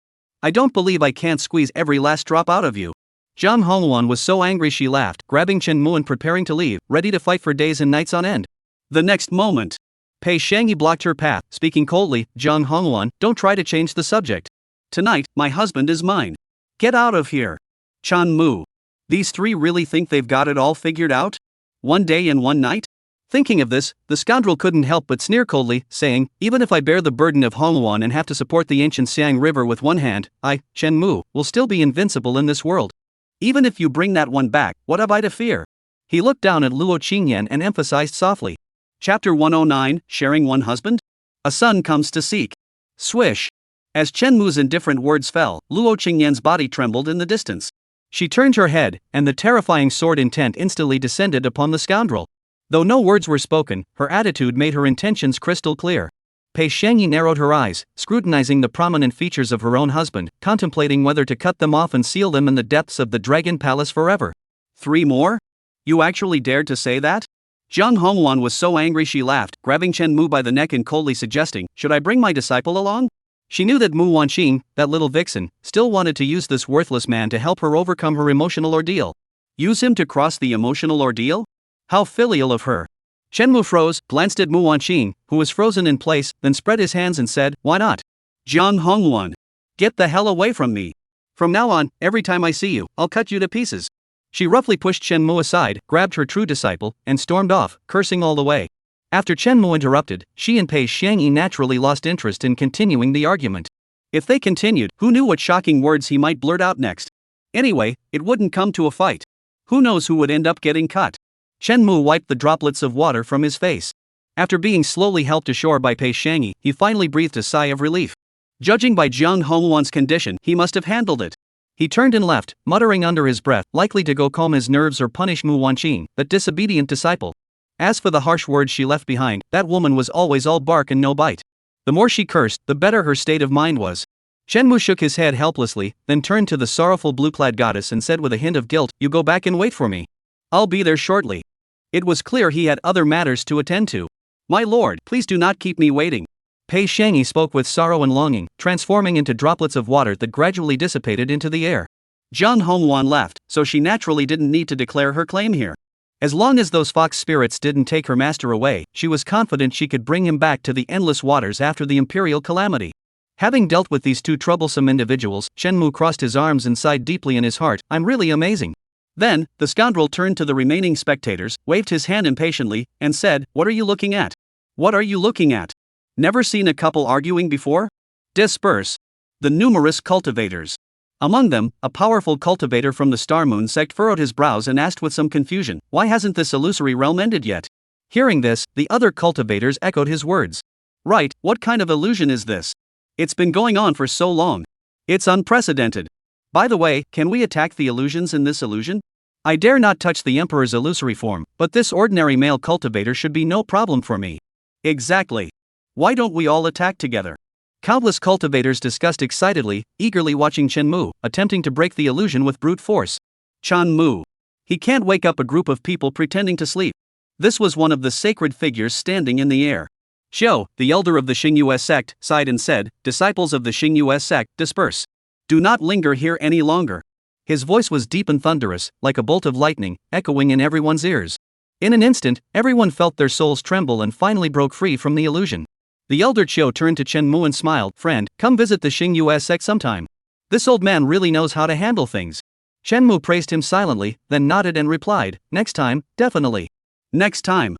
I don't believe I can't squeeze every last drop out of you. Jiang Hongwan was so angry she laughed, grabbing Chen Mu and preparing to leave, ready to fight for days and nights on end. The next moment, Pei Shangyi blocked her path, speaking coldly, Jiang Hongwan, don't try to change the subject. Tonight, my husband is mine. Get out of here. Chan Mu. These three really think they've got it all figured out? One day and one night? Thinking of this, the scoundrel couldn't help but sneer coldly, saying, even if I bear the burden of Hongwan and have to support the ancient Xiang River with one hand, I, Chen Mu, will still be invincible in this world. Even if you bring that one back, what have I to fear? He looked down at Luo Qingyan and emphasized softly. Chapter 109, Sharing One Husband? A son comes to seek. Swish. As Chen Mu's indifferent words fell, Luo Qingyan's body trembled in the distance. She turned her head, and the terrifying sword intent instantly descended upon the scoundrel. Though no words were spoken, her attitude made her intentions crystal clear. Pei Shangyi narrowed her eyes, scrutinizing the prominent features of her own husband, contemplating whether to cut them off and seal them in the depths of the Dragon Palace forever. 3 more? You actually dared to say that? Jiang Hongwan was so angry she laughed, grabbing Chen Mu by the neck and coldly suggesting, should I bring my disciple along? She knew that Mu Wanqing, that little vixen, still wanted to use this worthless man to help her overcome her emotional ordeal. Use him to cross the emotional ordeal? How filial of her. Chen Mu froze, glanced at Mu Wanqing, who was frozen in place, then spread his hands and said, why not? Jiang Hongwan. Get the hell away from me. From now on, every time I see you, I'll cut you to pieces. She roughly pushed Chen Mu aside, grabbed her true disciple, and stormed off, cursing all the way. After Chen Mu interrupted, she and Pei Shangyi naturally lost interest in continuing the argument. If they continued, who knew what shocking words he might blurt out next? Anyway, it wouldn't come to a fight. Who knows who would end up getting cut? Chen Mu wiped the droplets of water from his face. After being slowly helped ashore by Pei Shangyi, he finally breathed a sigh of relief. Judging by Jiang Hongwan's condition, he must have handled it. He turned and left, muttering under his breath, likely to go calm his nerves or punish Mu Wanqing, that disobedient disciple. As for the harsh words she left behind, that woman was always all bark and no bite. The more she cursed, the better her state of mind was. Chen Mu shook his head helplessly, then turned to the sorrowful blue-clad goddess and said with a hint of guilt, you go back and wait for me. I'll be there shortly. It was clear he had other matters to attend to. My lord, please do not keep me waiting. Pei Shangyi spoke with sorrow and longing, transforming into droplets of water that gradually dissipated into the air. Jiang Hongwan left, so she naturally didn't need to declare her claim here. As long as those fox spirits didn't take her master away, she was confident she could bring him back to the endless waters after the imperial calamity. Having dealt with these two troublesome individuals, Chen Mu crossed his arms and sighed deeply in his heart, I'm really amazing. Then, the scoundrel turned to the remaining spectators, waved his hand impatiently, and said, what are you looking at? What are you looking at? Never seen a couple arguing before? Disperse. The numerous cultivators. Among them, a powerful cultivator from the Star Moon sect furrowed his brows and asked with some confusion, why hasn't this illusory realm ended yet? Hearing this, the other cultivators echoed his words. Right, what kind of illusion is this? It's been going on for so long. It's unprecedented. By the way, can we attack the illusions in this illusion? I dare not touch the Emperor's illusory form, but this ordinary male cultivator should be no problem for me. Exactly. Why don't we all attack together? Countless cultivators discussed excitedly, eagerly watching Chen Mu, attempting to break the illusion with brute force. Chan Mu. He can't wake up a group of people pretending to sleep. This was one of the sacred figures standing in the air. Xiao, the elder of the Xingyue sect, sighed and said, disciples of the Xingyue sect, disperse. Do not linger here any longer. His voice was deep and thunderous, like a bolt of lightning, echoing in everyone's ears. In an instant, everyone felt their souls tremble and finally broke free from the illusion. The elder Qiu turned to Chen Mu and smiled, friend, come visit the Xingyue sect sometime. This old man really knows how to handle things. Chen Mu praised him silently, then nodded and replied, next time, definitely. Next time.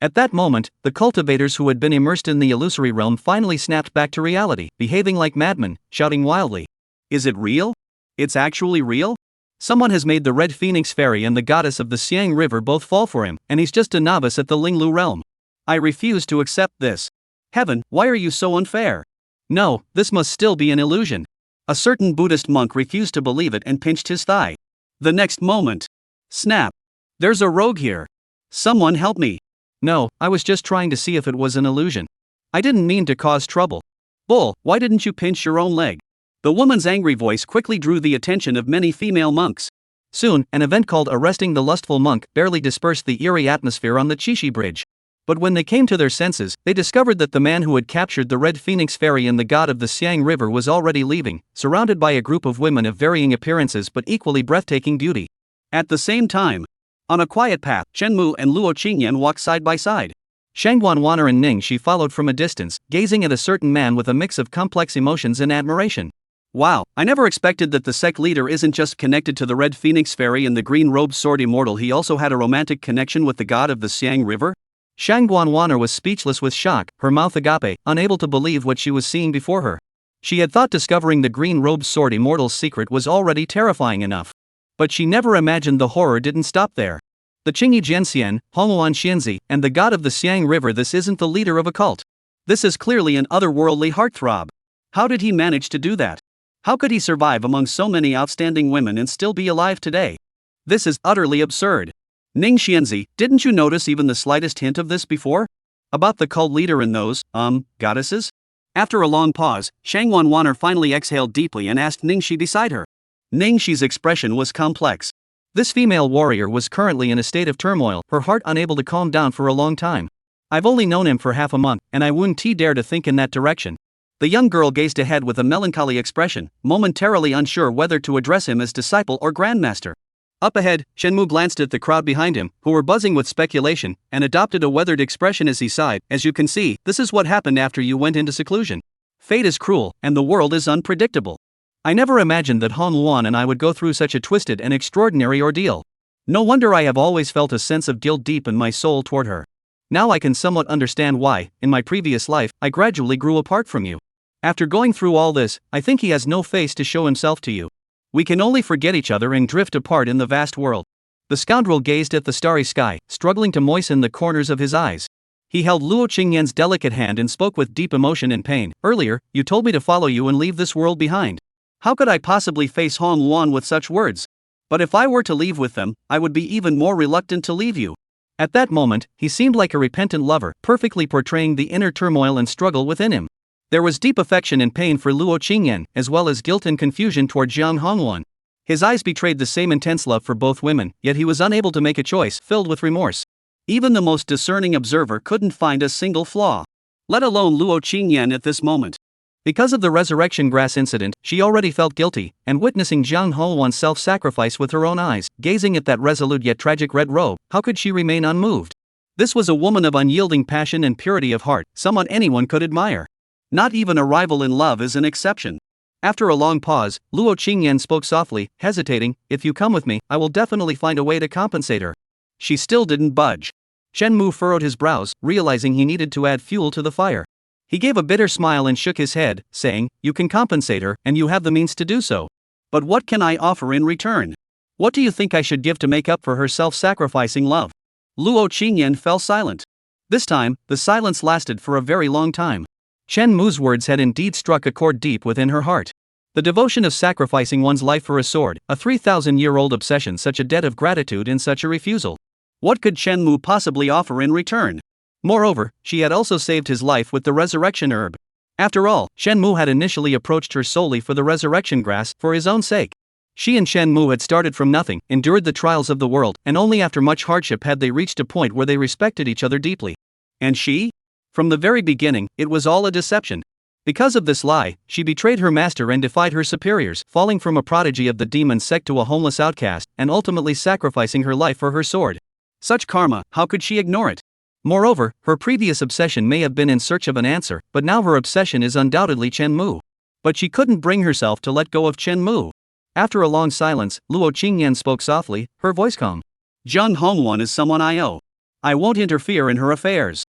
At that moment, the cultivators who had been immersed in the illusory realm finally snapped back to reality, behaving like madmen, shouting wildly. Is it real? It's actually real? Someone has made the Red Phoenix Fairy and the goddess of the Xiang River both fall for him, and he's just a novice at the Linglu realm. I refuse to accept this. Heaven, why are you so unfair? No, this must still be an illusion. A certain Buddhist monk refused to believe it and pinched his thigh. The next moment. Snap. There's a rogue here. Someone help me. No, I was just trying to see if it was an illusion. I didn't mean to cause trouble. Bull, why didn't you pinch your own leg? The woman's angry voice quickly drew the attention of many female monks. Soon, an event called Arresting the Lustful Monk barely dispersed the eerie atmosphere on the Chishi Bridge. But when they came to their senses, they discovered that the man who had captured the Red Phoenix Ferry and the god of the Siang River was already leaving, surrounded by a group of women of varying appearances but equally breathtaking beauty. At the same time, on a quiet path, Shenmue and Luo Qingyan walked side by side. Shangguan Wanner and Ning Shi followed from a distance, gazing at a certain man with a mix of complex emotions and admiration. Wow, I never expected that the sect leader isn't just connected to the Red Phoenix Ferry and the green-robed sword immortal, he also had a romantic connection with the god of the Siang River? Shangguan Wanner was speechless with shock, her mouth agape, unable to believe what she was seeing before her. She had thought discovering the green-robed sword immortal's secret was already terrifying enough. But she never imagined the horror didn't stop there. The Qingyi Jianxian, Hongluan Xianzi, and the god of the Siang River, this isn't the leader of a cult. This is clearly an otherworldly heartthrob. How did he manage to do that? How could he survive among so many outstanding women and still be alive today? This is utterly absurd. Ning Xianzi, didn't you notice even the slightest hint of this before? About the cult leader and those, goddesses? After a long pause, Shangguan Wanner finally exhaled deeply and asked Ning Shi beside her. Ning Shi's expression was complex. This female warrior was currently in a state of turmoil, her heart unable to calm down for a long time. I've only known him for half a month, and I wouldn't dare to think in that direction. The young girl gazed ahead with a melancholy expression, momentarily unsure whether to address him as disciple or grandmaster. Up ahead, Shenmue glanced at the crowd behind him, who were buzzing with speculation, and adopted a weathered expression as he sighed. As you can see, this is what happened after you went into seclusion. Fate is cruel, and the world is unpredictable. I never imagined that Han Luan and I would go through such a twisted and extraordinary ordeal. No wonder I have always felt a sense of guilt deep in my soul toward her. Now I can somewhat understand why, in my previous life, I gradually grew apart from you. After going through all this, I think he has no face to show himself to you. We can only forget each other and drift apart in the vast world. The scoundrel gazed at the starry sky, struggling to moisten the corners of his eyes. He held Luo Qingyan's delicate hand and spoke with deep emotion and pain. Earlier, you told me to follow you and leave this world behind. How could I possibly face Han Luan with such words? But if I were to leave with them, I would be even more reluctant to leave you. At that moment, he seemed like a repentant lover, perfectly portraying the inner turmoil and struggle within him. There was deep affection and pain for Luo Qingyan, as well as guilt and confusion toward Jiang Hongluan. His eyes betrayed the same intense love for both women, yet he was unable to make a choice, filled with remorse. Even the most discerning observer couldn't find a single flaw, let alone Luo Qingyan at this moment. Because of the resurrection grass incident, she already felt guilty, and witnessing Jiang Hongluan's self-sacrifice with her own eyes, gazing at that resolute yet tragic red robe, how could she remain unmoved? This was a woman of unyielding passion and purity of heart, someone anyone could admire. Not even a rival in love is an exception. After a long pause, Luo Qingyan spoke softly, hesitating. If you come with me, I will definitely find a way to compensate her. She still didn't budge. Shenmue furrowed his brows, realizing he needed to add fuel to the fire. He gave a bitter smile and shook his head, saying, you can compensate her, and you have the means to do so. But what can I offer in return? What do you think I should give to make up for her self-sacrificing love? Luo Qingyan fell silent. This time, the silence lasted for a very long time. Shenmue's words had indeed struck a chord deep within her heart. The devotion of sacrificing one's life for a sword, a 3,000-year-old obsession, such a debt of gratitude and such a refusal. What could Shenmue possibly offer in return? Moreover, she had also saved his life with the resurrection herb. After all, Shenmue had initially approached her solely for the resurrection grass, for his own sake. She and Shenmue had started from nothing, endured the trials of the world, and only after much hardship had they reached a point where they respected each other deeply. And she? From the very beginning, it was all a deception. Because of this lie, she betrayed her master and defied her superiors, falling from a prodigy of the demon sect to a homeless outcast, and ultimately sacrificing her life for her sword. Such karma, how could she ignore it? Moreover, her previous obsession may have been in search of an answer, but now her obsession is undoubtedly Shenmue. But she couldn't bring herself to let go of Shenmue. After a long silence, Luo Qingyan spoke softly, her voice calm. Jiang Hongluan is someone I owe. I won't interfere in her affairs.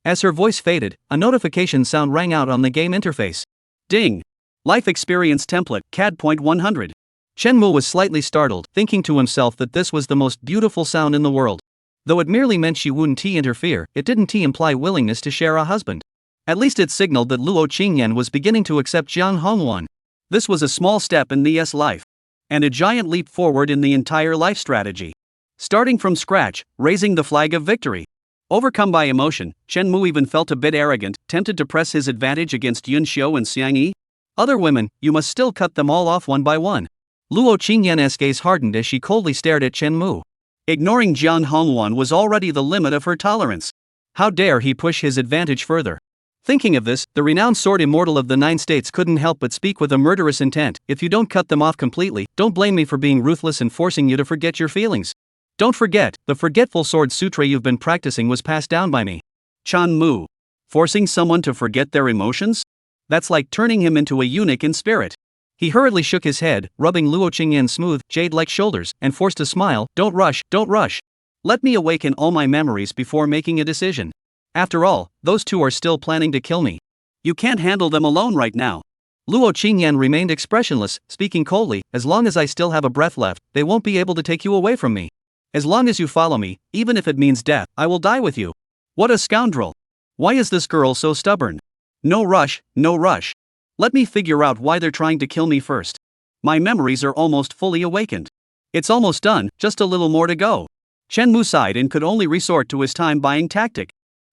As her voice faded, a notification sound rang out on the game interface. Ding! Life Experience Template, CAD Point 100. Shenmue was slightly startled, thinking to himself that this was the most beautiful sound in the world. Though it merely meant she wouldn't interfere, it didn't imply willingness to share a husband. At least it signaled that Luo Qingyan was beginning to accept Jiang Hongluan. This was a small step in Nia's life. And a giant leap forward in the entire life strategy. Starting from scratch, raising the flag of victory. Overcome by emotion, Shenmue even felt a bit arrogant, tempted to press his advantage against Yun Xiu and Xiang Yi. Other women, you must still cut them all off one by one. Luo Qingyan's gaze hardened as she coldly stared at Shenmue. Ignoring Jiang Hongluan was already the limit of her tolerance. How dare he push his advantage further? Thinking of this, the renowned sword immortal of the 9 states couldn't help but speak with a murderous intent. If you don't cut them off completely, don't blame me for being ruthless and forcing you to forget your feelings. Don't forget, the forgetful sword sutra you've been practicing was passed down by me. Chan Mu. Forcing someone to forget their emotions? That's like turning him into a eunuch in spirit. He hurriedly shook his head, rubbing Luo Qingyan's smooth, jade-like shoulders, and forced a smile. Don't rush, don't rush. Let me awaken all my memories before making a decision. After all, those two are still planning to kill me. You can't handle them alone right now. Luo Qingyan remained expressionless, speaking coldly. As long as I still have a breath left, they won't be able to take you away from me. As long as you follow me, even if it means death, I will die with you. What a scoundrel! Why is this girl so stubborn? No rush, no rush. Let me figure out why they're trying to kill me first. My memories are almost fully awakened. It's almost done, just a little more to go. Chen Mu sighed and could only resort to his time-buying tactic.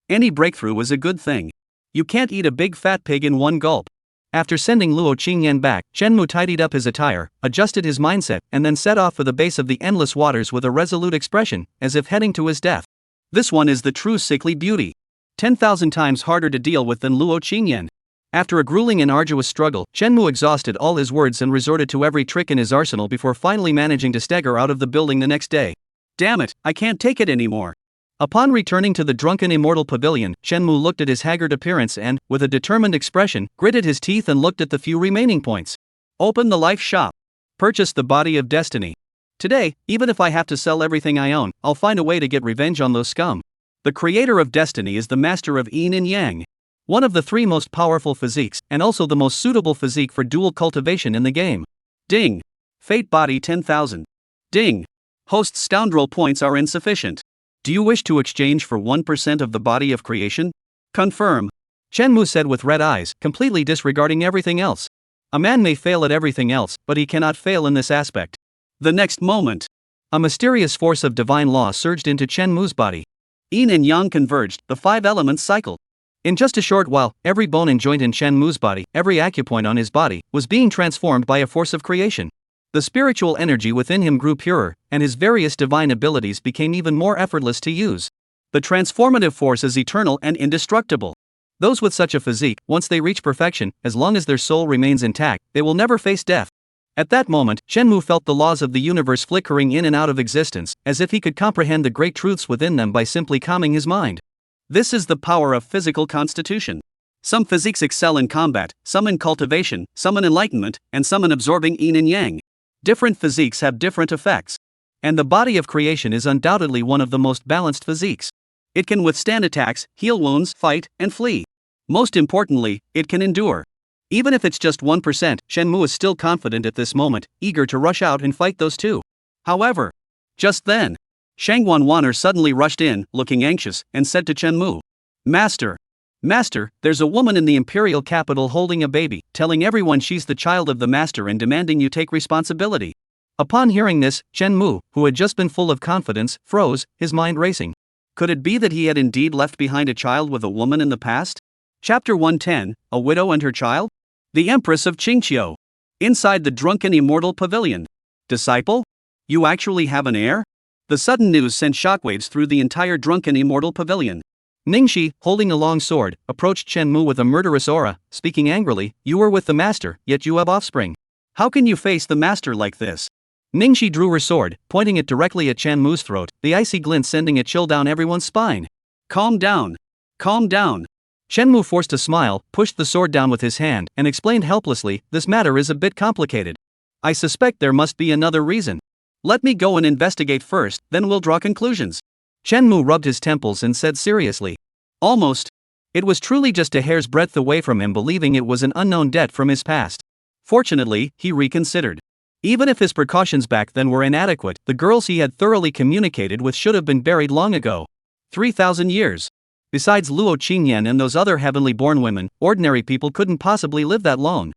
Any breakthrough was a good thing. You can't eat a big fat pig in one gulp. After sending Luo Qingyan back, Chen Mu tidied up his attire, adjusted his mindset, and then set off for the base of the endless waters with a resolute expression, as if heading to his death. This one is the true sickly beauty. 10,000 times harder to deal with than Luo Qingyan. After a grueling and arduous struggle, Chen Mu exhausted all his words and resorted to every trick in his arsenal before finally managing to stagger out of the building the next day. Damn it, I can't take it anymore. Upon returning to the drunken immortal pavilion, Chen Mu looked at his haggard appearance and, with a determined expression, gritted his teeth and looked at the few remaining points. Open the life shop. Purchase the body of destiny. Today, even if I have to sell everything I own, I'll find a way to get revenge on those scum. The creator of destiny is the master of yin and yang. One of the 3 most powerful physiques, and also the most suitable physique for dual cultivation in the game. Ding. Fate body 10,000. Ding. Host's scoundrel points are insufficient. Do you wish to exchange for 1% of the body of creation? Confirm. Chen Mu said with red eyes, completely disregarding everything else. A man may fail at everything else, but he cannot fail in this aspect. The next moment, a mysterious force of divine law surged into Chen Mu's body. Yin and yang converged, the 5 elements cycled. In just a short while, every bone and joint in Chen Mu's body, every acupoint on his body, was being transformed by a force of creation. The spiritual energy within him grew purer, and his various divine abilities became even more effortless to use. The transformative force is eternal and indestructible. Those with such a physique, once they reach perfection, as long as their soul remains intact, they will never face death. At that moment, Chen Mu felt the laws of the universe flickering in and out of existence, as if he could comprehend the great truths within them by simply calming his mind. This is the power of physical constitution. Some physiques excel in combat, some in cultivation, some in enlightenment, and some in absorbing yin and yang. Different physiques have different effects. And the body of creation is undoubtedly one of the most balanced physiques. It can withstand attacks, heal wounds, fight, and flee. Most importantly, it can endure. Even if it's just 1%, Chen Mu is still confident at this moment, eager to rush out and fight those two. However, just then, Shang Wanwaner suddenly rushed in, looking anxious, and said to Chen Mu, Master, there's a woman in the imperial capital holding a baby, telling everyone she's the child of the master and demanding you take responsibility. Upon hearing this, Chen Mu, who had just been full of confidence, froze, his mind racing. Could it be that he had indeed left behind a child with a woman in the past? Chapter 110, A Widow and Her Child? The Empress of Qingqiu. Inside the drunken immortal pavilion. Disciple? You actually have an heir? The sudden news sent shockwaves through the entire drunken immortal pavilion. Ningxi, holding a long sword, approached Chen Mu with a murderous aura, speaking angrily, You were with the master, yet you have offspring. How can you face the master like this? Ningxi drew her sword, pointing it directly at Chen Mu's throat, the icy glint sending a chill down everyone's spine. Calm down. Calm down. Chen Mu forced a smile, pushed the sword down with his hand, and explained helplessly, This matter is a bit complicated. I suspect there must be another reason. Let me go and investigate first, then we'll draw conclusions. Chen Mu rubbed his temples and said seriously. Almost. It was truly just a hair's breadth away from him believing it was an unknown debt from his past. Fortunately, he reconsidered. Even if his precautions back then were inadequate, the girls he had thoroughly communicated with should have been buried long ago. 3,000 years. Besides Luo Qingyan and those other heavenly-born women, ordinary people couldn't possibly live that long.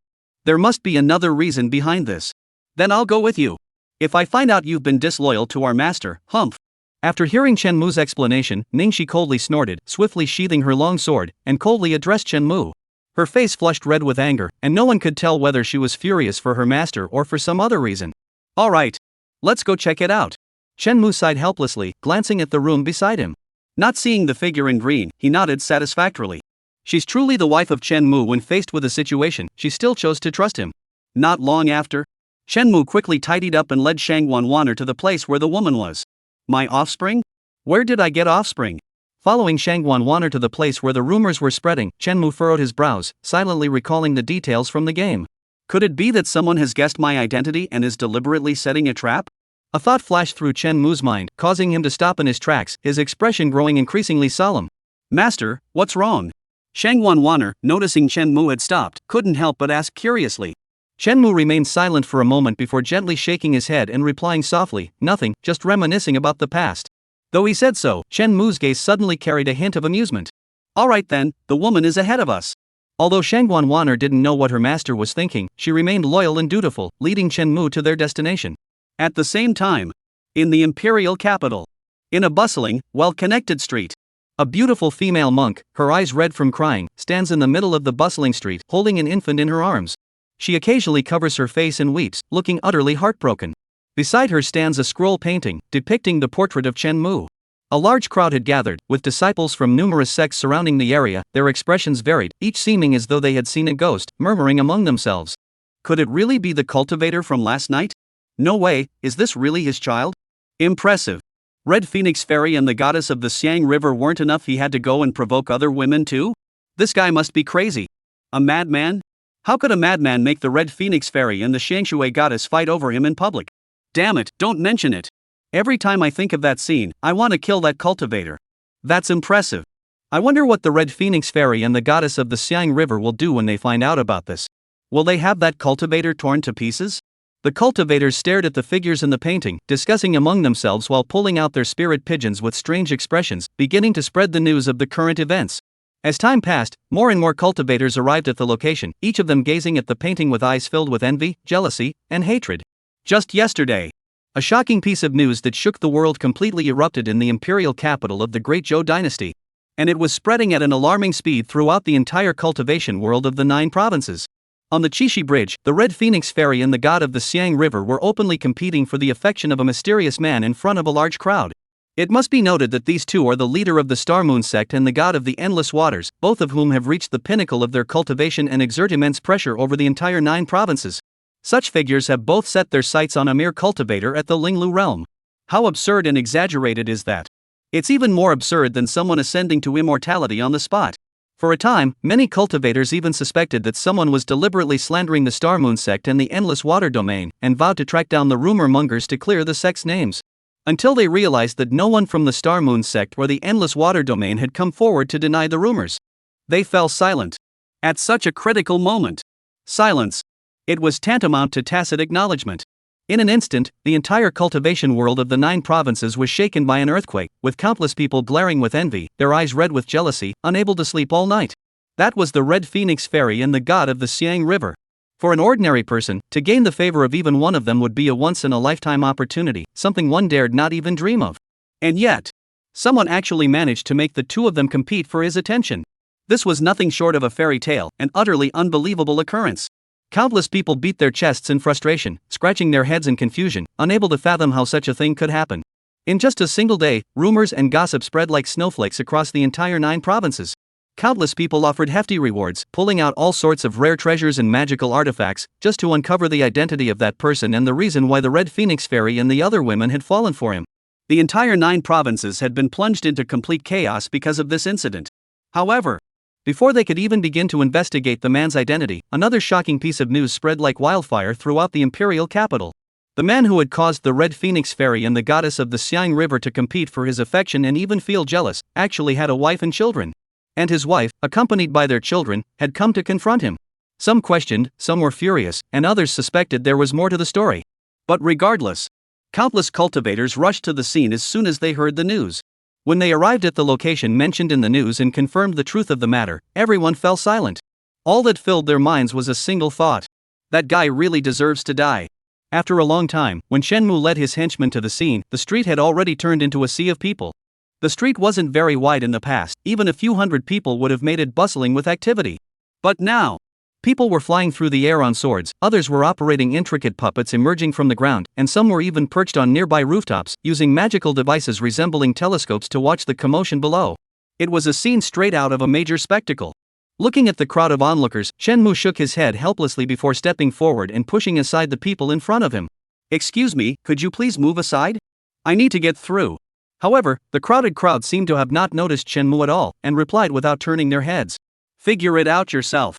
There must be another reason behind this. Then I'll go with you. If I find out you've been disloyal to our master, humph. After hearing Chen Mu's explanation, Ningxi coldly snorted, swiftly sheathing her long sword, and coldly addressed Chen Mu. Her face flushed red with anger, and no one could tell whether she was furious for her master or for some other reason. All right. Let's go check it out. Chen Mu sighed helplessly, glancing at the room beside him. Not seeing the figure in green, he nodded satisfactorily. She's truly the wife of Chen Mu. When faced with a situation, she still chose to trust him. Not long after, Chen Mu quickly tidied up and led Shang Wanwaner to the place where the woman was. My offspring? Where did I get offspring? Following Shang Wanwaner to the place where the rumors were spreading, Chen Mu furrowed his brows, silently recalling the details from the game. Could it be that someone has guessed my identity and is deliberately setting a trap? A thought flashed through Chen Mu's mind, causing him to stop in his tracks, his expression growing increasingly solemn. Master, what's wrong? Shang Wanwaner, noticing Chen Mu had stopped, couldn't help but ask curiously. Chen Mu remained silent for a moment before gently shaking his head and replying softly, nothing, just reminiscing about the past. Though he said so, Chen Mu's gaze suddenly carried a hint of amusement. Alright then, the woman is ahead of us. Although Shang Wanwaner didn't know what her master was thinking, she remained loyal and dutiful, leading Chen Mu to their destination. At the same time, in the imperial capital, in a bustling, well-connected street, a beautiful female monk, her eyes red from crying, stands in the middle of the bustling street, holding an infant in her arms. She occasionally covers her face and weeps, looking utterly heartbroken. Beside her stands a scroll painting, depicting the portrait of Chen Mu. A large crowd had gathered, with disciples from numerous sects surrounding the area. Their expressions varied, each seeming as though they had seen a ghost, murmuring among themselves. Could it really be the cultivator from last night? No way, is this really his child? Impressive. Red Phoenix Fairy and the goddess of the Xiang River weren't enough, he had to go and provoke other women too? This guy must be crazy. A madman? How could a madman make the Red Phoenix Fairy and the Xiangshui goddess fight over him in public? Damn it, don't mention it. Every time I think of that scene, I want to kill that cultivator. That's impressive. I wonder what the Red Phoenix Fairy and the goddess of the Xiang River will do when they find out about this. Will they have that cultivator torn to pieces? The cultivators stared at the figures in the painting, discussing among themselves while pulling out their spirit pigeons with strange expressions, beginning to spread the news of the current events. As time passed, more and more cultivators arrived at the location, each of them gazing at the painting with eyes filled with envy, jealousy, and hatred. Just yesterday, a shocking piece of news that shook the world completely erupted in the imperial capital of the Great Zhou dynasty. And it was spreading at an alarming speed throughout the entire cultivation world of the 9 provinces. On the Qixi Bridge, the Red Phoenix Fairy and the god of the Xiang River were openly competing for the affection of a mysterious man in front of a large crowd. It must be noted that these two are the leader of the Star Moon sect and the god of the Endless Waters, both of whom have reached the pinnacle of their cultivation and exert immense pressure over the entire 9 provinces. Such figures have both set their sights on a mere cultivator at the Linglu realm. How absurd and exaggerated is that? It's even more absurd than someone ascending to immortality on the spot. For a time, many cultivators even suspected that someone was deliberately slandering the Star Moon sect and the Endless Water domain, and vowed to track down the rumor mongers to clear the sect's names. Until they realized that no one from the Star Moon sect or the Endless Water domain had come forward to deny the rumors. They fell silent. At such a critical moment, silence. It was tantamount to tacit acknowledgement. In an instant, the entire cultivation world of the 9 provinces was shaken by an earthquake, with countless people glaring with envy, their eyes red with jealousy, unable to sleep all night. That was the Red Phoenix Fairy and the god of the Xiang River. For an ordinary person, to gain the favor of even one of them would be a once-in-a-lifetime opportunity, something one dared not even dream of. And yet, someone actually managed to make the two of them compete for his attention. This was nothing short of a fairy tale, an utterly unbelievable occurrence. Countless people beat their chests in frustration, scratching their heads in confusion, unable to fathom how such a thing could happen. In just a single day, rumors and gossip spread like snowflakes across the entire 9 provinces. Countless people offered hefty rewards, pulling out all sorts of rare treasures and magical artifacts, just to uncover the identity of that person and the reason why the Red Phoenix Fairy and the other women had fallen for him. The entire 9 provinces had been plunged into complete chaos because of this incident. However, before they could even begin to investigate the man's identity, another shocking piece of news spread like wildfire throughout the imperial capital. The man who had caused the Red Phoenix Fairy and the goddess of the Xiang River to compete for his affection and even feel jealous, actually had a wife and children. And his wife, accompanied by their children, had come to confront him. Some questioned, some were furious, and others suspected there was more to the story. But regardless, countless cultivators rushed to the scene as soon as they heard the news. When they arrived at the location mentioned in the news and confirmed the truth of the matter, everyone fell silent. All that filled their minds was a single thought. That guy really deserves to die. After a long time, when Shenmue led his henchmen to the scene, the street had already turned into a sea of people. The street wasn't very wide in the past, even a few hundred people would have made it bustling with activity. But now, People were flying through the air on swords, others were operating intricate puppets emerging from the ground, and some were even perched on nearby rooftops, using magical devices resembling telescopes to watch the commotion below. It was a scene straight out of a major spectacle. Looking at the crowd of onlookers, Shenmue shook his head helplessly before stepping forward and pushing aside the people in front of him. "Excuse me, could you please move aside? I need to get through." However, the crowded crowd seemed to have not noticed Shenmue at all, and replied without turning their heads. "Figure it out yourself.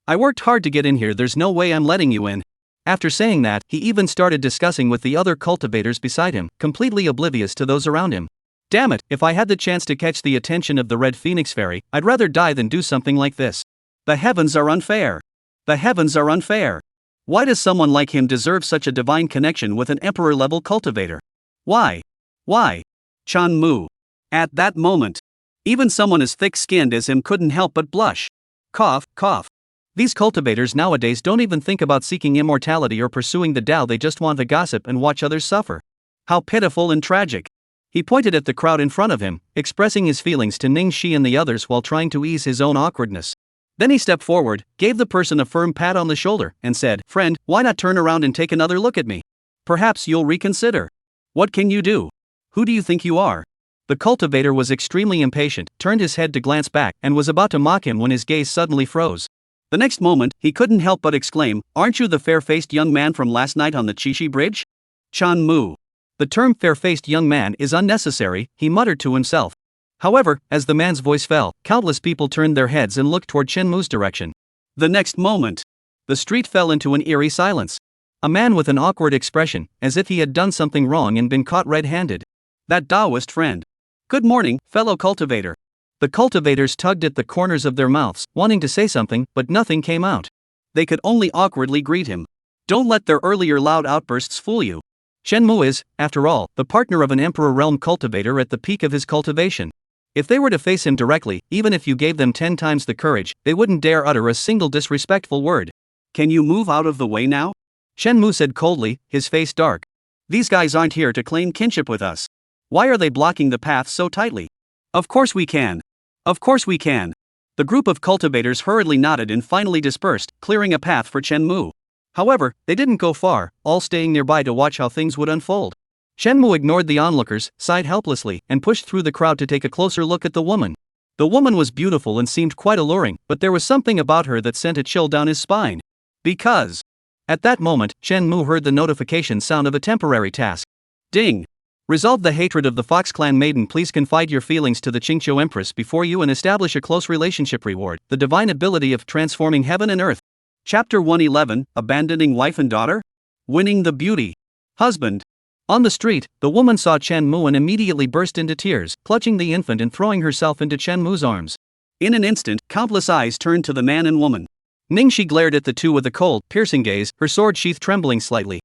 I worked hard to get in here, there's no way I'm letting you in." After saying that, he even started discussing with the other cultivators beside him, completely oblivious to those around him. Damn it, if I had the chance to catch the attention of the Red Phoenix Fairy, I'd rather die than do something like this. The heavens are unfair. The heavens are unfair. Why does someone like him deserve such a divine connection with an emperor-level cultivator? Why? Why? Shenmue. At that moment, even someone as thick-skinned as him couldn't help but blush. Cough, cough. These cultivators nowadays don't even think about seeking immortality or pursuing the Tao, they just want to gossip and watch others suffer. How pitiful and tragic. He pointed at the crowd in front of him, expressing his feelings to Ningxi and the others while trying to ease his own awkwardness. Then he stepped forward, gave the person a firm pat on the shoulder, and said, "Friend, why not turn around and take another look at me? Perhaps you'll reconsider. What can you do? Who do you think you are?" The cultivator was extremely impatient, turned his head to glance back, and was about to mock him when his gaze suddenly froze. The next moment, he couldn't help but exclaim, "Aren't you the fair-faced young man from last night on the Chishi Bridge?" Shenmue. The term fair-faced young man is unnecessary, he muttered to himself. However, as the man's voice fell, countless people turned their heads and looked toward Shenmue's direction. The next moment, the street fell into an eerie silence. A man with an awkward expression, as if he had done something wrong and been caught red-handed. That Taoist friend. "Good morning, fellow cultivator." The cultivators tugged at the corners of their mouths, wanting to say something, but nothing came out. They could only awkwardly greet him. Don't let their earlier loud outbursts fool you. Shenmue is, after all, the partner of an Emperor Realm cultivator at the peak of his cultivation. If they were to face him directly, even if you gave them 10 times the courage, they wouldn't dare utter a single disrespectful word. "Can you move out of the way now?" Shenmue said coldly, his face dark. "These guys aren't here to claim kinship with us. Why are they blocking the path so tightly?" "Of course we can. Of course we can." The group of cultivators hurriedly nodded and finally dispersed, clearing a path for Shenmue. However, they didn't go far, all staying nearby to watch how things would unfold. Shenmue ignored the onlookers, sighed helplessly, and pushed through the crowd to take a closer look at the woman. The woman was beautiful and seemed quite alluring, but there was something about her that sent a chill down his spine. Because. At that moment, Shenmue heard the notification sound of a temporary task. Ding! Resolve the hatred of the Fox Clan maiden. Please confide your feelings to the Qingqiu Empress before you and establish a close relationship. Reward, the divine ability of transforming heaven and earth. Chapter 111, Abandoning Wife and Daughter? Winning the Beauty. Husband. On the street, the woman saw Shenmue and immediately burst into tears, clutching the infant and throwing herself into Shenmue's arms. In an instant, countless eyes turned to the man and woman. Ningxi glared at the two with a cold, piercing gaze, her sword sheath trembling slightly.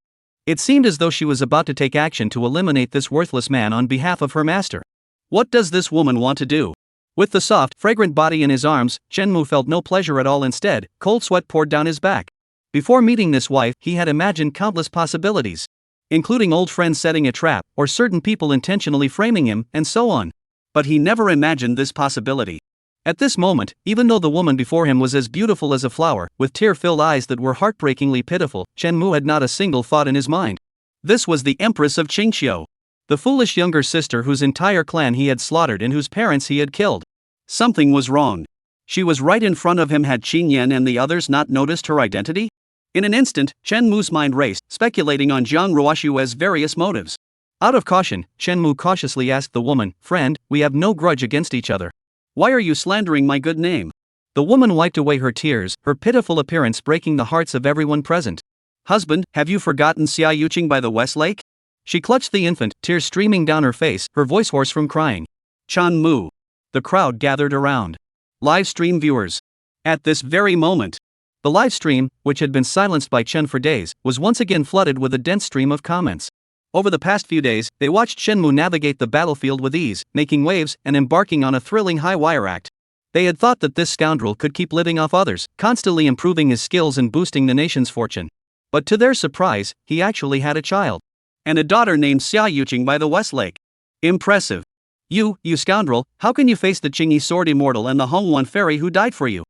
It seemed as though she was about to take action to eliminate this worthless man on behalf of her master. What does this woman want to do? With the soft, fragrant body in his arms, Shenmue felt no pleasure at all. Instead, cold sweat poured down his back. Before meeting this wife, he had imagined countless possibilities, including old friends setting a trap, or certain people intentionally framing him, and so on. But he never imagined this possibility. At this moment, even though the woman before him was as beautiful as a flower, with tear-filled eyes that were heartbreakingly pitiful, Shenmue had not a single thought in his mind. This was the Empress of Qingqiu, the foolish younger sister whose entire clan he had slaughtered and whose parents he had killed. Something was wrong. She was right in front of him. Had Qin Yan and the others not noticed her identity? In an instant, Shenmue's mind raced, speculating on Jiang Ruoshue's various motives. Out of caution, Shenmue cautiously asked the woman, "Friend, we have no grudge against each other. Why are you slandering my good name?" The woman wiped away her tears, her pitiful appearance breaking the hearts of everyone present. "Husband, have you forgotten Xia Yuqing by the West Lake?" She clutched the infant, tears streaming down her face, her voice hoarse from crying. Shenmue. The crowd gathered around. Live stream viewers. At this very moment, the live stream, which had been silenced by Chen for days, was once again flooded with a dense stream of comments. Over the past few days, they watched Shenmue navigate the battlefield with ease, making waves and embarking on a thrilling high-wire act. They had thought that this scoundrel could keep living off others, constantly improving his skills and boosting the nation's fortune. But to their surprise, he actually had a child. And a daughter named Xia Yuqing by the West Lake. Impressive. You scoundrel, how can you face the Qingyi Sword Immortal and the Hongwan Fairy who died for you?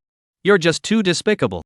You're just too despicable.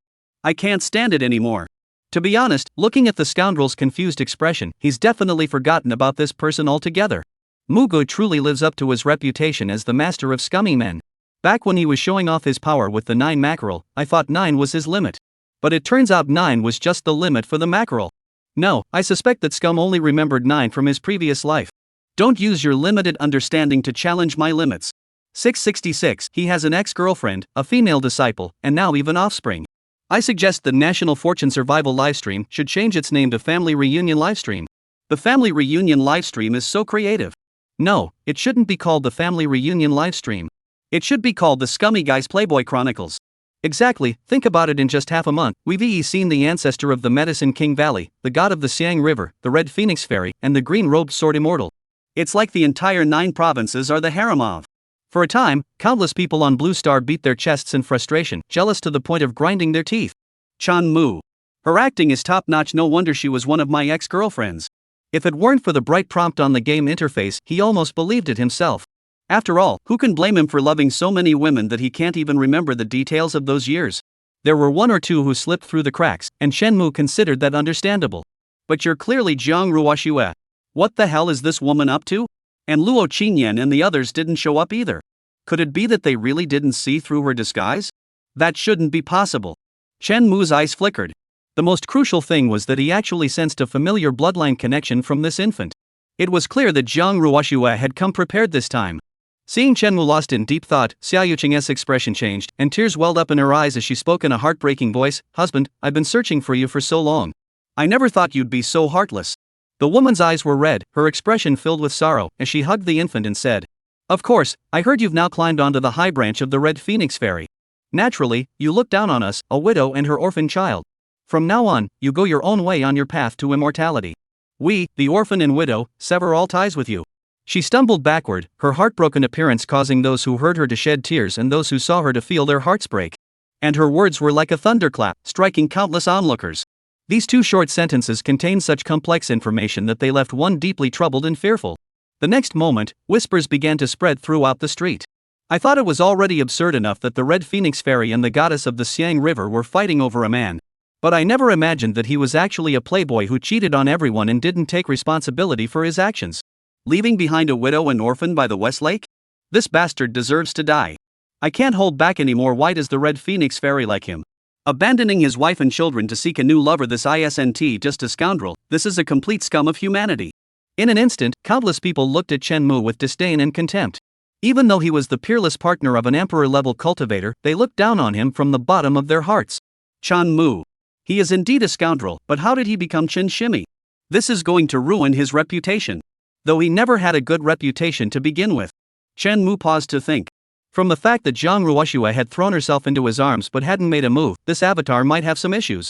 I can't stand it anymore. To be honest, looking at the scoundrel's confused expression, he's definitely forgotten about this person altogether. Mugo truly lives up to his reputation as the master of scummy men. Back when he was showing off his power with the 9 mackerel, I thought 9 was his limit. But it turns out 9 was just the limit for the mackerel. No, I suspect that Scum only remembered 9 from his previous life. Don't use your limited understanding to challenge my limits. 666. He has an ex-girlfriend, a female disciple, and now even offspring. I suggest the National Fortune Survival Livestream should change its name to Family Reunion Livestream. The Family Reunion Livestream is so creative. No, it shouldn't be called the Family Reunion Livestream. It should be called the Scummy Guys Playboy Chronicles. Exactly, think about it. In just half a month, we've seen the ancestor of the Medicine King Valley, the god of the Siang River, the Red Phoenix Fairy, and the Green-Robed Sword Immortal. It's like the entire 9 provinces are the harem of. For a time, countless people on Blue Star beat their chests in frustration, jealous to the point of grinding their teeth. Chan Mu. Her acting is top-notch. No wonder she was one of my ex-girlfriends. If it weren't for the bright prompt on the game interface, he almost believed it himself. After all, who can blame him for loving so many women that he can't even remember the details of those years? There were 1 or 2 who slipped through the cracks, and Shenmue considered that understandable. But you're clearly Jiang Ruoxue. What the hell is this woman up to? And Luo Qingyan and the others didn't show up either. Could it be that they really didn't see through her disguise? That shouldn't be possible. Shenmue's eyes flickered. The most crucial thing was that he actually sensed a familiar bloodline connection from this infant. It was clear that Jiang Ruoxue had come prepared this time. Seeing Shenmue lost in deep thought, Xia Yuqing's expression changed, and tears welled up in her eyes as she spoke in a heartbreaking voice. "Husband, I've been searching for you for so long. I never thought you'd be so heartless." The woman's eyes were red, her expression filled with sorrow, as she hugged the infant and said, "Of course, I heard you've now climbed onto the high branch of the Red Phoenix Fairy. Naturally, you look down on us, a widow and her orphan child. From now on, you go your own way on your path to immortality. We, the orphan and widow, sever all ties with you." She stumbled backward, her heartbroken appearance causing those who heard her to shed tears and those who saw her to feel their hearts break. And her words were like a thunderclap, striking countless onlookers. These 2 short sentences contained such complex information that they left one deeply troubled and fearful. The next moment, whispers began to spread throughout the street. I thought it was already absurd enough that the Red Phoenix Fairy and the goddess of the Siang River were fighting over a man. But I never imagined that he was actually a playboy who cheated on everyone and didn't take responsibility for his actions. Leaving behind a widow and orphan by the West Lake? This bastard deserves to die. I can't hold back anymore. Why does the Red Phoenix Fairy like him? Abandoning his wife and children to seek a new lover, this isn't just a scoundrel, this is a complete scum of humanity. In an instant, countless people looked at Shenmue with disdain and contempt. Even though he was the peerless partner of an emperor-level cultivator, they looked down on him from the bottom of their hearts. Chan Mu. He is indeed a scoundrel, but how did he become Chin Shimmy? This is going to ruin his reputation. Though he never had a good reputation to begin with. Shenmue paused to think. From the fact that Jiang Ruoxue had thrown herself into his arms but hadn't made a move, this avatar might have some issues.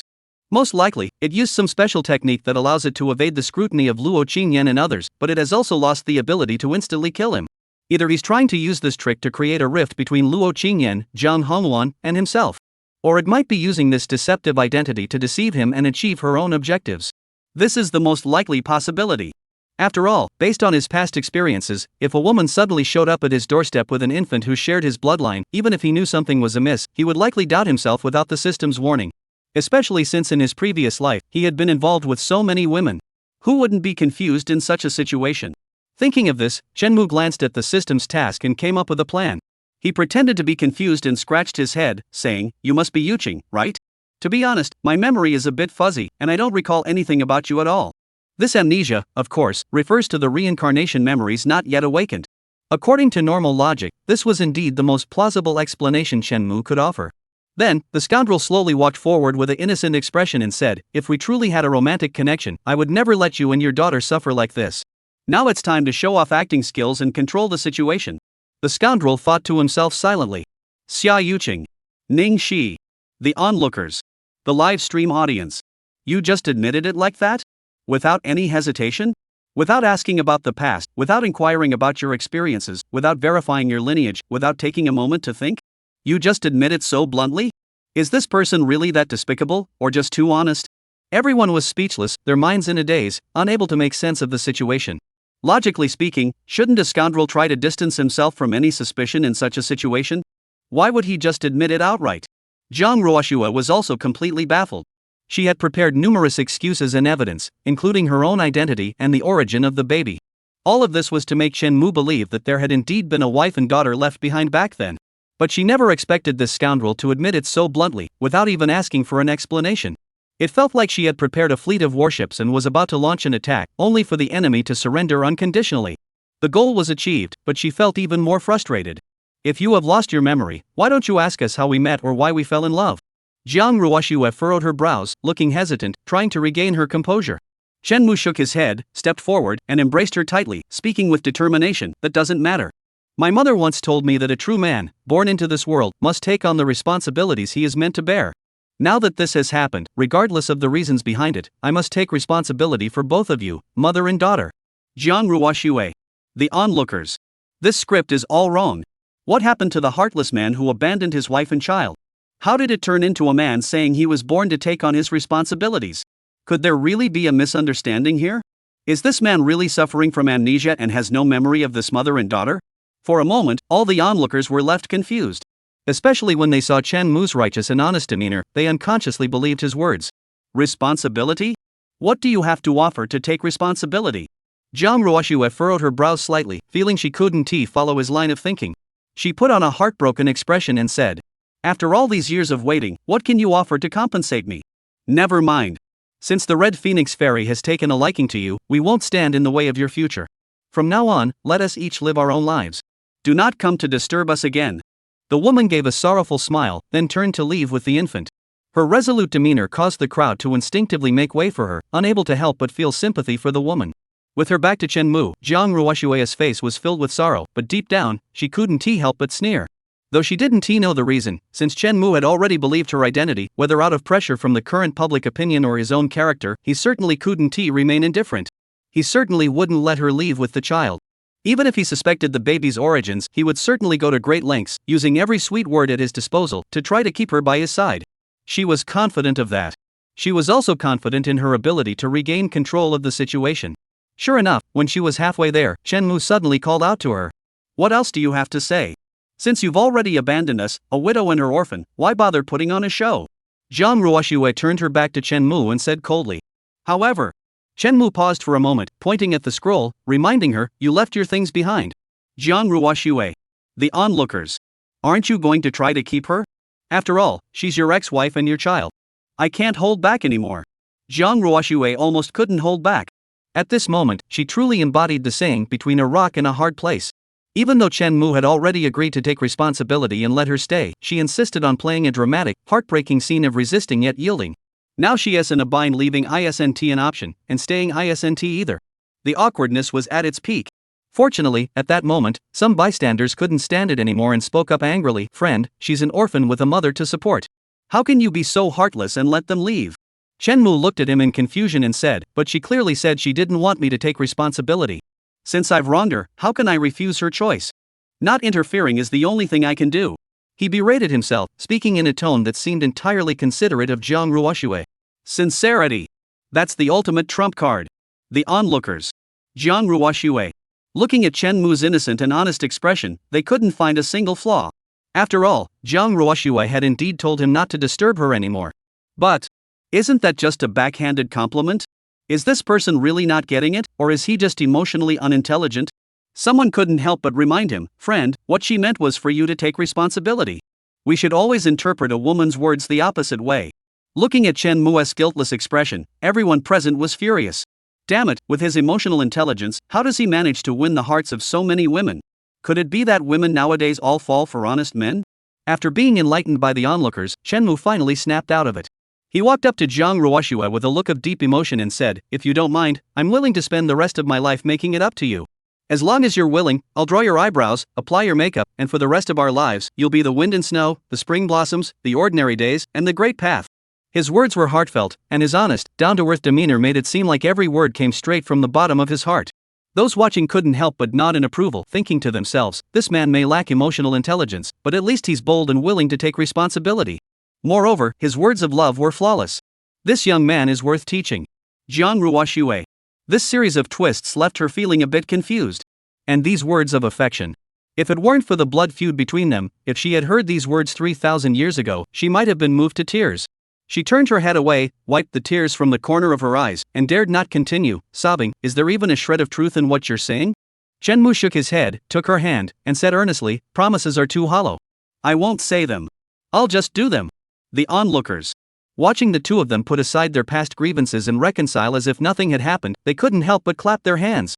Most likely, it used some special technique that allows it to evade the scrutiny of Luo Qingyan and others, but it has also lost the ability to instantly kill him. Either he's trying to use this trick to create a rift between Luo Qingyan, Jiang Hongwan, and himself. Or it might be using this deceptive identity to deceive him and achieve her own objectives. This is the most likely possibility. After all, based on his past experiences, if a woman suddenly showed up at his doorstep with an infant who shared his bloodline, even if he knew something was amiss, he would likely doubt himself without the system's warning. Especially since in his previous life, he had been involved with so many women. Who wouldn't be confused in such a situation? Thinking of this, Shenmue glanced at the system's task and came up with a plan. He pretended to be confused and scratched his head, saying, "You must be Yuqing, right? To be honest, my memory is a bit fuzzy, and I don't recall anything about you at all." This amnesia, of course, refers to the reincarnation memories not yet awakened. According to normal logic, this was indeed the most plausible explanation Shenmue could offer. Then, the scoundrel slowly walked forward with an innocent expression and said, "If we truly had a romantic connection, I would never let you and your daughter suffer like this. Now it's time to show off acting skills and control the situation." The scoundrel thought to himself silently. Xia Yuqing. Ning Shi. The onlookers. The live stream audience. You just admitted it like that? Without any hesitation? Without asking about the past, without inquiring about your experiences, without verifying your lineage, without taking a moment to think? You just admit it so bluntly? Is this person really that despicable, or just too honest? Everyone was speechless, their minds in a daze, unable to make sense of the situation. Logically speaking, shouldn't a scoundrel try to distance himself from any suspicion in such a situation? Why would he just admit it outright? Jiang Ruoxue was also completely baffled. She had prepared numerous excuses and evidence, including her own identity and the origin of the baby. All of this was to make Chen Mu believe that there had indeed been a wife and daughter left behind back then. But she never expected this scoundrel to admit it so bluntly, without even asking for an explanation. It felt like she had prepared a fleet of warships and was about to launch an attack, only for the enemy to surrender unconditionally. The goal was achieved, but she felt even more frustrated. If you have lost your memory, why don't you ask us how we met or why we fell in love? Jiang Ruoxue furrowed her brows, looking hesitant, trying to regain her composure. Chen Mu shook his head, stepped forward, and embraced her tightly, speaking with determination. That doesn't matter. My mother once told me that a true man, born into this world, must take on the responsibilities he is meant to bear. Now that this has happened, regardless of the reasons behind it, I must take responsibility for both of you, mother and daughter. Jiang Ruoxue. The onlookers. This script is all wrong. What happened to the heartless man who abandoned his wife and child? How did it turn into a man saying he was born to take on his responsibilities? Could there really be a misunderstanding here? Is this man really suffering from amnesia and has no memory of this mother and daughter? For a moment, all the onlookers were left confused. Especially when they saw Chen Mu's righteous and honest demeanor, they unconsciously believed his words. Responsibility? What do you have to offer to take responsibility? Jiang Ruoxue furrowed her brows slightly, feeling she couldn't follow his line of thinking. She put on a heartbroken expression and said, after all these years of waiting, what can you offer to compensate me? Never mind. Since the Red Phoenix Fairy has taken a liking to you, we won't stand in the way of your future. From now on, let us each live our own lives. Do not come to disturb us again. The woman gave a sorrowful smile, then turned to leave with the infant. Her resolute demeanor caused the crowd to instinctively make way for her, unable to help but feel sympathy for the woman. With her back to Chen Mu, Jiang Ruoxue's face was filled with sorrow, but deep down, she couldn't help but sneer. Though she didn't know the reason, since Chen Mu had already believed her identity, whether out of pressure from the current public opinion or his own character, he certainly couldn't remain indifferent. He certainly wouldn't let her leave with the child. Even if he suspected the baby's origins, he would certainly go to great lengths, using every sweet word at his disposal, to try to keep her by his side. She was confident of that. She was also confident in her ability to regain control of the situation. Sure enough, when she was halfway there, Chen Mu suddenly called out to her. What else do you have to say? Since you've already abandoned us, a widow and her orphan, why bother putting on a show? Jiang Ruoxue turned her back to Chen Mu and said coldly. However, Chen Mu paused for a moment, pointing at the scroll, reminding her, you left your things behind. Jiang Ruoxue. The onlookers. Aren't you going to try to keep her? After all, she's your ex-wife and your child. I can't hold back anymore. Jiang Ruoxue almost couldn't hold back. At this moment, she truly embodied the saying between a rock and a hard place. Even though Chen Mu had already agreed to take responsibility and let her stay, she insisted on playing a dramatic, heartbreaking scene of resisting yet yielding. Now she is in a bind, leaving ISNT an option, and staying ISNT either. The awkwardness was at its peak. Fortunately, at that moment, some bystanders couldn't stand it anymore and spoke up angrily. Friend, she's an orphan with a mother to support. How can you be so heartless and let them leave? Chen Mu looked at him in confusion and said, but she clearly said she didn't want me to take responsibility. Since I've wronged her, how can I refuse her choice? Not interfering is the only thing I can do. He berated himself, speaking in a tone that seemed entirely considerate of Jiang Ruoxue. Sincerity. That's the ultimate trump card. The onlookers. Jiang Ruoxue. Looking at Chen Mu's innocent and honest expression, they couldn't find a single flaw. After all, Jiang Ruoxue had indeed told him not to disturb her anymore. But, isn't that just a backhanded compliment? Is this person really not getting it, or is he just emotionally unintelligent? Someone couldn't help but remind him, friend, what she meant was for you to take responsibility. We should always interpret a woman's words the opposite way. Looking at Chen Mu's guiltless expression, everyone present was furious. Damn it, with his emotional intelligence, how does he manage to win the hearts of so many women? Could it be that women nowadays all fall for honest men? After being enlightened by the onlookers, Chen Mu finally snapped out of it. He walked up to Jiang Ruoxue with a look of deep emotion and said, if you don't mind, I'm willing to spend the rest of my life making it up to you. As long as you're willing, I'll draw your eyebrows, apply your makeup, and for the rest of our lives, you'll be the wind and snow, the spring blossoms, the ordinary days, and the great path. His words were heartfelt, and his honest, down-to-earth demeanor made it seem like every word came straight from the bottom of his heart. Those watching couldn't help but nod in approval, thinking to themselves, this man may lack emotional intelligence, but at least he's bold and willing to take responsibility. Moreover, his words of love were flawless. This young man is worth teaching. Jiang Ruoxue. This series of twists left her feeling a bit confused. And these words of affection. If it weren't for the blood feud between them, if she had heard these words 3,000 years ago, she might have been moved to tears. She turned her head away, wiped the tears from the corner of her eyes, and dared not continue, sobbing, "Is there even a shred of truth in what you're saying?" Shenmue shook his head, took her hand, and said earnestly, "Promises are too hollow. I won't say them. I'll just do them." The onlookers, watching the two of them put aside their past grievances and reconcile as if nothing had happened, they couldn't help but clap their hands.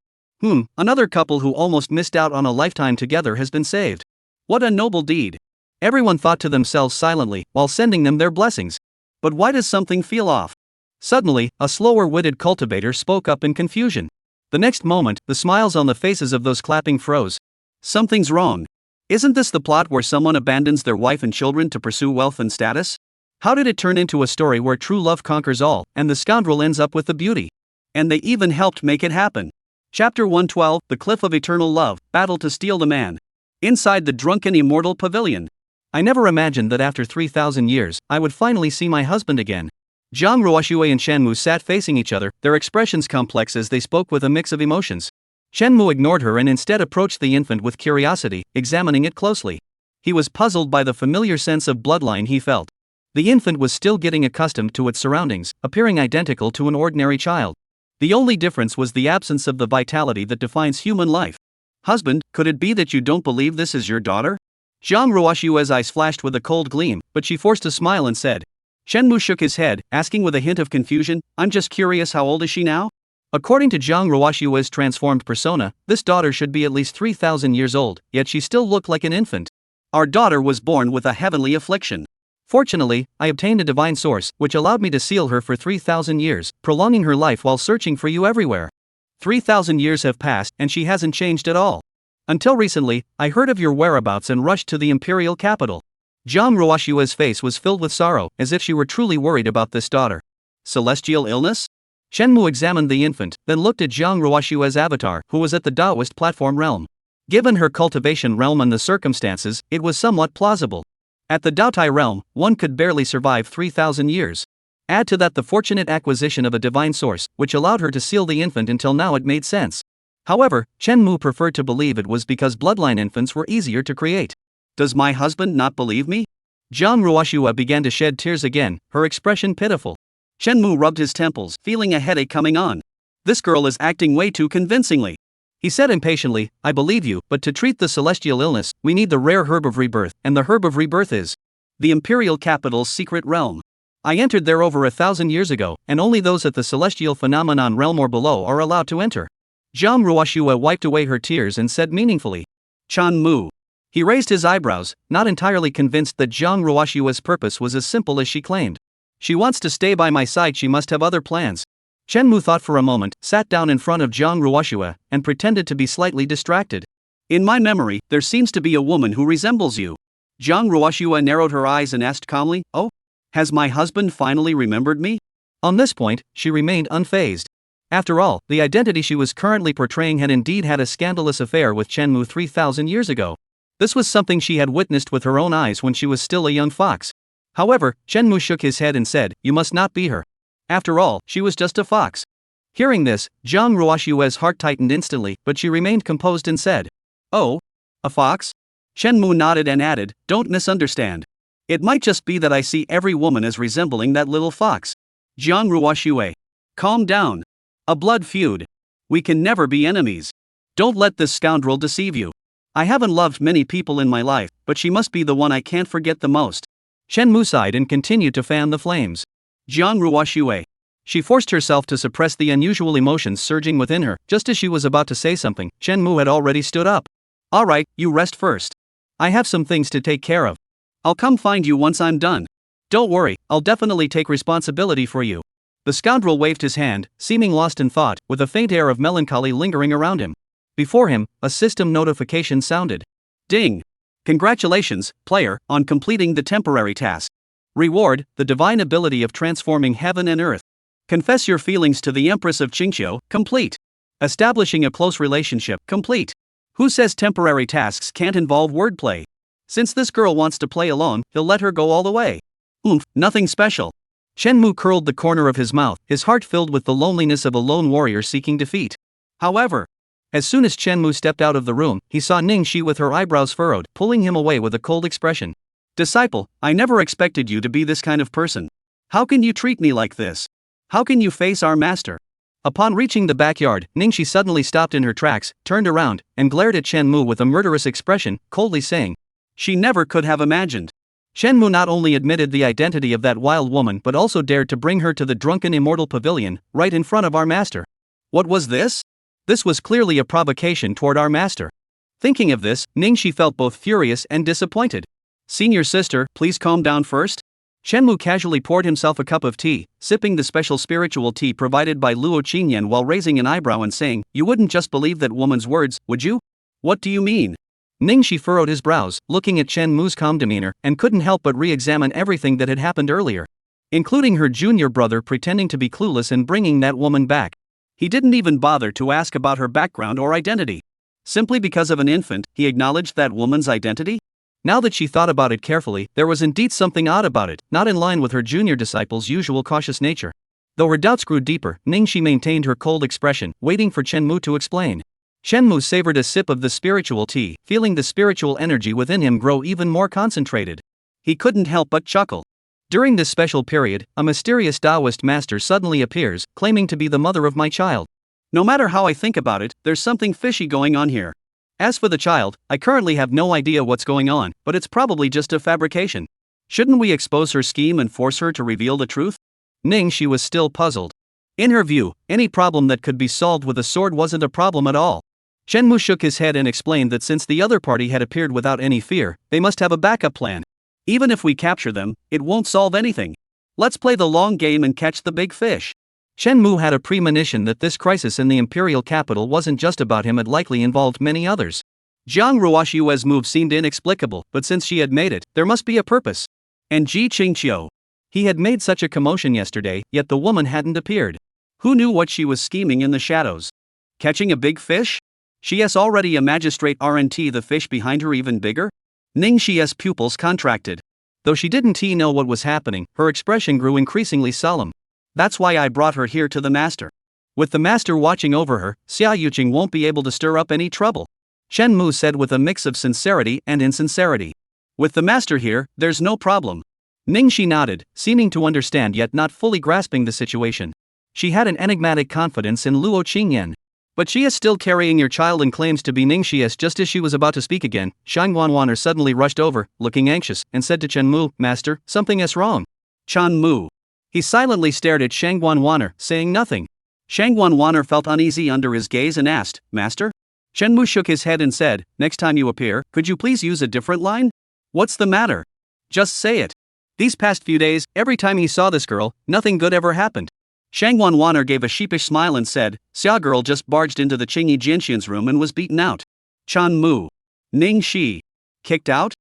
Another couple who almost missed out on a lifetime together has been saved. What a noble deed. Everyone thought to themselves silently, while sending them their blessings. But why does something feel off? Suddenly, a slower-witted cultivator spoke up in confusion. The next moment, the smiles on the faces of those clapping froze. Something's wrong. Isn't this the plot where someone abandons their wife and children to pursue wealth and status? How did it turn into a story where true love conquers all, and the scoundrel ends up with the beauty? And they even helped make it happen. Chapter 112, The Cliff of Eternal Love, Battle to Steal the Man. Inside the drunken immortal pavilion. I never imagined that after 3,000 years, I would finally see my husband again. Zhang Ruoxue and Shenmue sat facing each other, their expressions complex as they spoke with a mix of emotions. Shenmue ignored her and instead approached the infant with curiosity, examining it closely. He was puzzled by the familiar sense of bloodline he felt. The infant was still getting accustomed to its surroundings, appearing identical to an ordinary child. The only difference was the absence of the vitality that defines human life. "Husband, could it be that you don't believe this is your daughter?" Zhang Ruoxue's eyes flashed with a cold gleam, but she forced a smile and said. Shenmue shook his head, asking with a hint of confusion, "I'm just curious, how old is she now?" According to Zhang Ruoxue's transformed persona, this daughter should be at least 3,000 years old, yet she still looked like an infant. "Our daughter was born with a heavenly affliction. Fortunately, I obtained a divine source, which allowed me to seal her for 3,000 years, prolonging her life while searching for you everywhere. 3,000 years have passed, and she hasn't changed at all. Until recently, I heard of your whereabouts and rushed to the imperial capital." Zhang Ruoxue's face was filled with sorrow, as if she were truly worried about this daughter. "Celestial illness?" Shenmue examined the infant, then looked at Zhang Ruoxue's avatar, who was at the Taoist platform realm. Given her cultivation realm and the circumstances, it was somewhat plausible. At the Daotai realm, one could barely survive 3,000 years. Add to that the fortunate acquisition of a divine source, which allowed her to seal the infant until now it made sense. However, Shenmue preferred to believe it was because bloodline infants were easier to create. "Does my husband not believe me?" Zhang Ruoxue began to shed tears again, her expression pitiful. Shenmue rubbed his temples, feeling a headache coming on. "This girl is acting way too convincingly." He said impatiently, "I believe you, but to treat the celestial illness, we need the rare herb of rebirth, and the herb of rebirth is the imperial capital's secret realm. I entered there over 1,000 years ago, and only those at the celestial phenomenon realm or below are allowed to enter." Zhang Ruoxue wiped away her tears and said meaningfully, "Chan Mu." He raised his eyebrows, not entirely convinced that Zhang Ruoxue's purpose was as simple as she claimed. "She wants to stay by my side, she must have other plans." Shenmue thought for a moment, sat down in front of Zhang Ruoxue, and pretended to be slightly distracted. "In my memory, there seems to be a woman who resembles you." Zhang Ruoxue narrowed her eyes and asked calmly, "Oh? Has my husband finally remembered me?" On this point, she remained unfazed. After all, the identity she was currently portraying had indeed had a scandalous affair with Shenmue 3,000 years ago. This was something she had witnessed with her own eyes when she was still a young fox. However, Shenmue shook his head and said, "You must not be her. After all, she was just a fox." Hearing this, Zhang Ruoxue's heart tightened instantly, but she remained composed and said, "Oh? A fox?" Shenmue nodded and added, "Don't misunderstand. It might just be that I see every woman as resembling that little fox." Zhang Ruoxue, calm down. "A blood feud. We can never be enemies. Don't let this scoundrel deceive you. I haven't loved many people in my life, but she must be the one I can't forget the most." Shenmue sighed and continued to fan the flames. Zhang Ruoxue. She forced herself to suppress the unusual emotions surging within her. Just as she was about to say something, Shenmue had already stood up. "All right, you rest first. I have some things to take care of. I'll come find you once I'm done. Don't worry, I'll definitely take responsibility for you." The scoundrel waved his hand, seeming lost in thought, with a faint air of melancholy lingering around him. Before him, a system notification sounded. "Ding! Congratulations, player, on completing the temporary task. Reward, the divine ability of transforming heaven and earth. Confess your feelings to the Empress of Qingqiu, complete. Establishing a close relationship, complete. Who says temporary tasks can't involve wordplay? Since this girl wants to play alone, he'll let her go all the way. Nothing special." Shenmue curled the corner of his mouth, his heart filled with the loneliness of a lone warrior seeking defeat. However, As soon as Chen Mu stepped out of the room, he saw Ning Shi with her eyebrows furrowed, pulling him away with a cold expression. Disciple, I never expected you to be this kind of person. How can you treat me like this? How can you face our master? Upon reaching the backyard, Ning Shi suddenly stopped in her tracks, turned around, and glared at Chen Mu with a murderous expression, coldly saying, she never could have imagined. Chen Mu not only admitted the identity of that wild woman but also dared to bring her to the drunken immortal pavilion, right in front of our master. What was this? This was clearly a provocation toward our master. Thinking of this, Ning Shi felt both furious and disappointed. Senior sister, please calm down first. Chen Mu casually poured himself a cup of tea, sipping the special spiritual tea provided by Luo Qingyan while raising an eyebrow and saying, you wouldn't just believe that woman's words, would you? What do you mean? Ning Shi furrowed his brows, looking at Chen Mu's calm demeanor, and couldn't help but re-examine everything that had happened earlier. Including her junior brother pretending to be clueless and bringing that woman back. He didn't even bother to ask about her background or identity. Simply because of an infant, he acknowledged that woman's identity? Now that she thought about it carefully, there was indeed something odd about it, not in line with her junior disciple's usual cautious nature. Though her doubts grew deeper, Ning Shi maintained her cold expression, waiting for Chen Mu to explain. Chen Mu savored a sip of the spiritual tea, feeling the spiritual energy within him grow even more concentrated. He couldn't help but chuckle. During this special period, a mysterious Taoist master suddenly appears, claiming to be the mother of my child. No matter how I think about it, there's something fishy going on here. As for the child, I currently have no idea what's going on, but it's probably just a fabrication. Shouldn't we expose her scheme and force her to reveal the truth? Ning Shi was still puzzled. In her view, any problem that could be solved with a sword wasn't a problem at all. Chen Mu shook his head and explained that since the other party had appeared without any fear, they must have a backup plan. Even if we capture them, it won't solve anything. Let's play the long game and catch the big fish. Chen Mu had a premonition that this crisis in the imperial capital wasn't just about him, it likely involved many others. Jiang Ruoxue's move seemed inexplicable, but since she had made it, there must be a purpose. And Ji Qingqiu. He had made such a commotion yesterday, yet the woman hadn't appeared. Who knew what she was scheming in the shadows? Catching a big fish? She's already a magistrate, aren't the fish behind her even bigger? Ning Shi's pupils contracted. Though she didn't know what was happening, her expression grew increasingly solemn. That's why I brought her here to the master. With the master watching over her, Xia Yuqing won't be able to stir up any trouble. Chen Mu said with a mix of sincerity and insincerity. With the master here, there's no problem. Ning Shi nodded, seeming to understand yet not fully grasping the situation. She had an enigmatic confidence in Luo Qingyan. But she is still carrying your child and claims to be Ning Shi's. Just as she was about to speak again, Shang Wanwaner suddenly rushed over, looking anxious, and said to Chen Mu, Master, something is wrong. Chen Mu. He silently stared at Shang Wanwaner, saying nothing. Shang Wanwaner felt uneasy under his gaze and asked, Master? Chen Mu shook his head and said, next time you appear, could you please use a different line? What's the matter? Just say it. These past few days, every time he saw this girl, nothing good ever happened. Shang Wanwaner gave a sheepish smile and said, Xia girl just barged into the Qingyi Jianxian's room and was beaten out. Chen Mu. Ning Shi. Kicked out?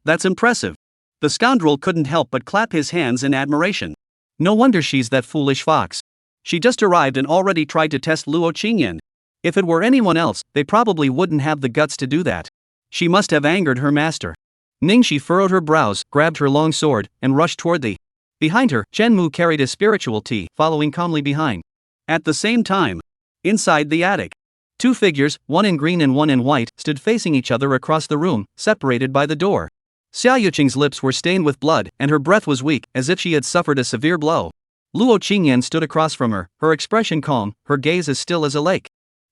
That's impressive. The scoundrel couldn't help but clap his hands in admiration. No wonder she's that foolish fox. She just arrived and already tried to test Luo Qingyan. If it were anyone else, they probably wouldn't have the guts to do that. She must have angered her master. Ning Shi furrowed her brows, grabbed her long sword, and rushed toward the. Behind her, Chen Mu carried a spiritual tea, following calmly behind. At the same time, inside the attic, two figures, one in green and one in white, stood facing each other across the room, separated by the door. Xia Yuqing's lips were stained with blood, and her breath was weak, as if she had suffered a severe blow. Luo Qingyan stood across from her, her expression calm, her gaze as still as a lake.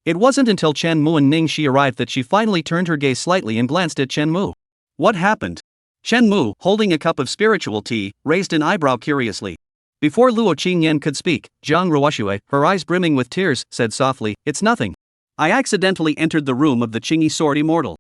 It wasn't until Chen Mu and Ning Shi arrived that she finally turned her gaze slightly and glanced at Chen Mu. What happened? Chen Mu, holding a cup of spiritual tea, raised an eyebrow curiously. Before Luo Qingyan could speak, Jiang Ruoxue, her eyes brimming with tears, said softly, It's nothing. I accidentally entered the room of the Qingyi sword immortal.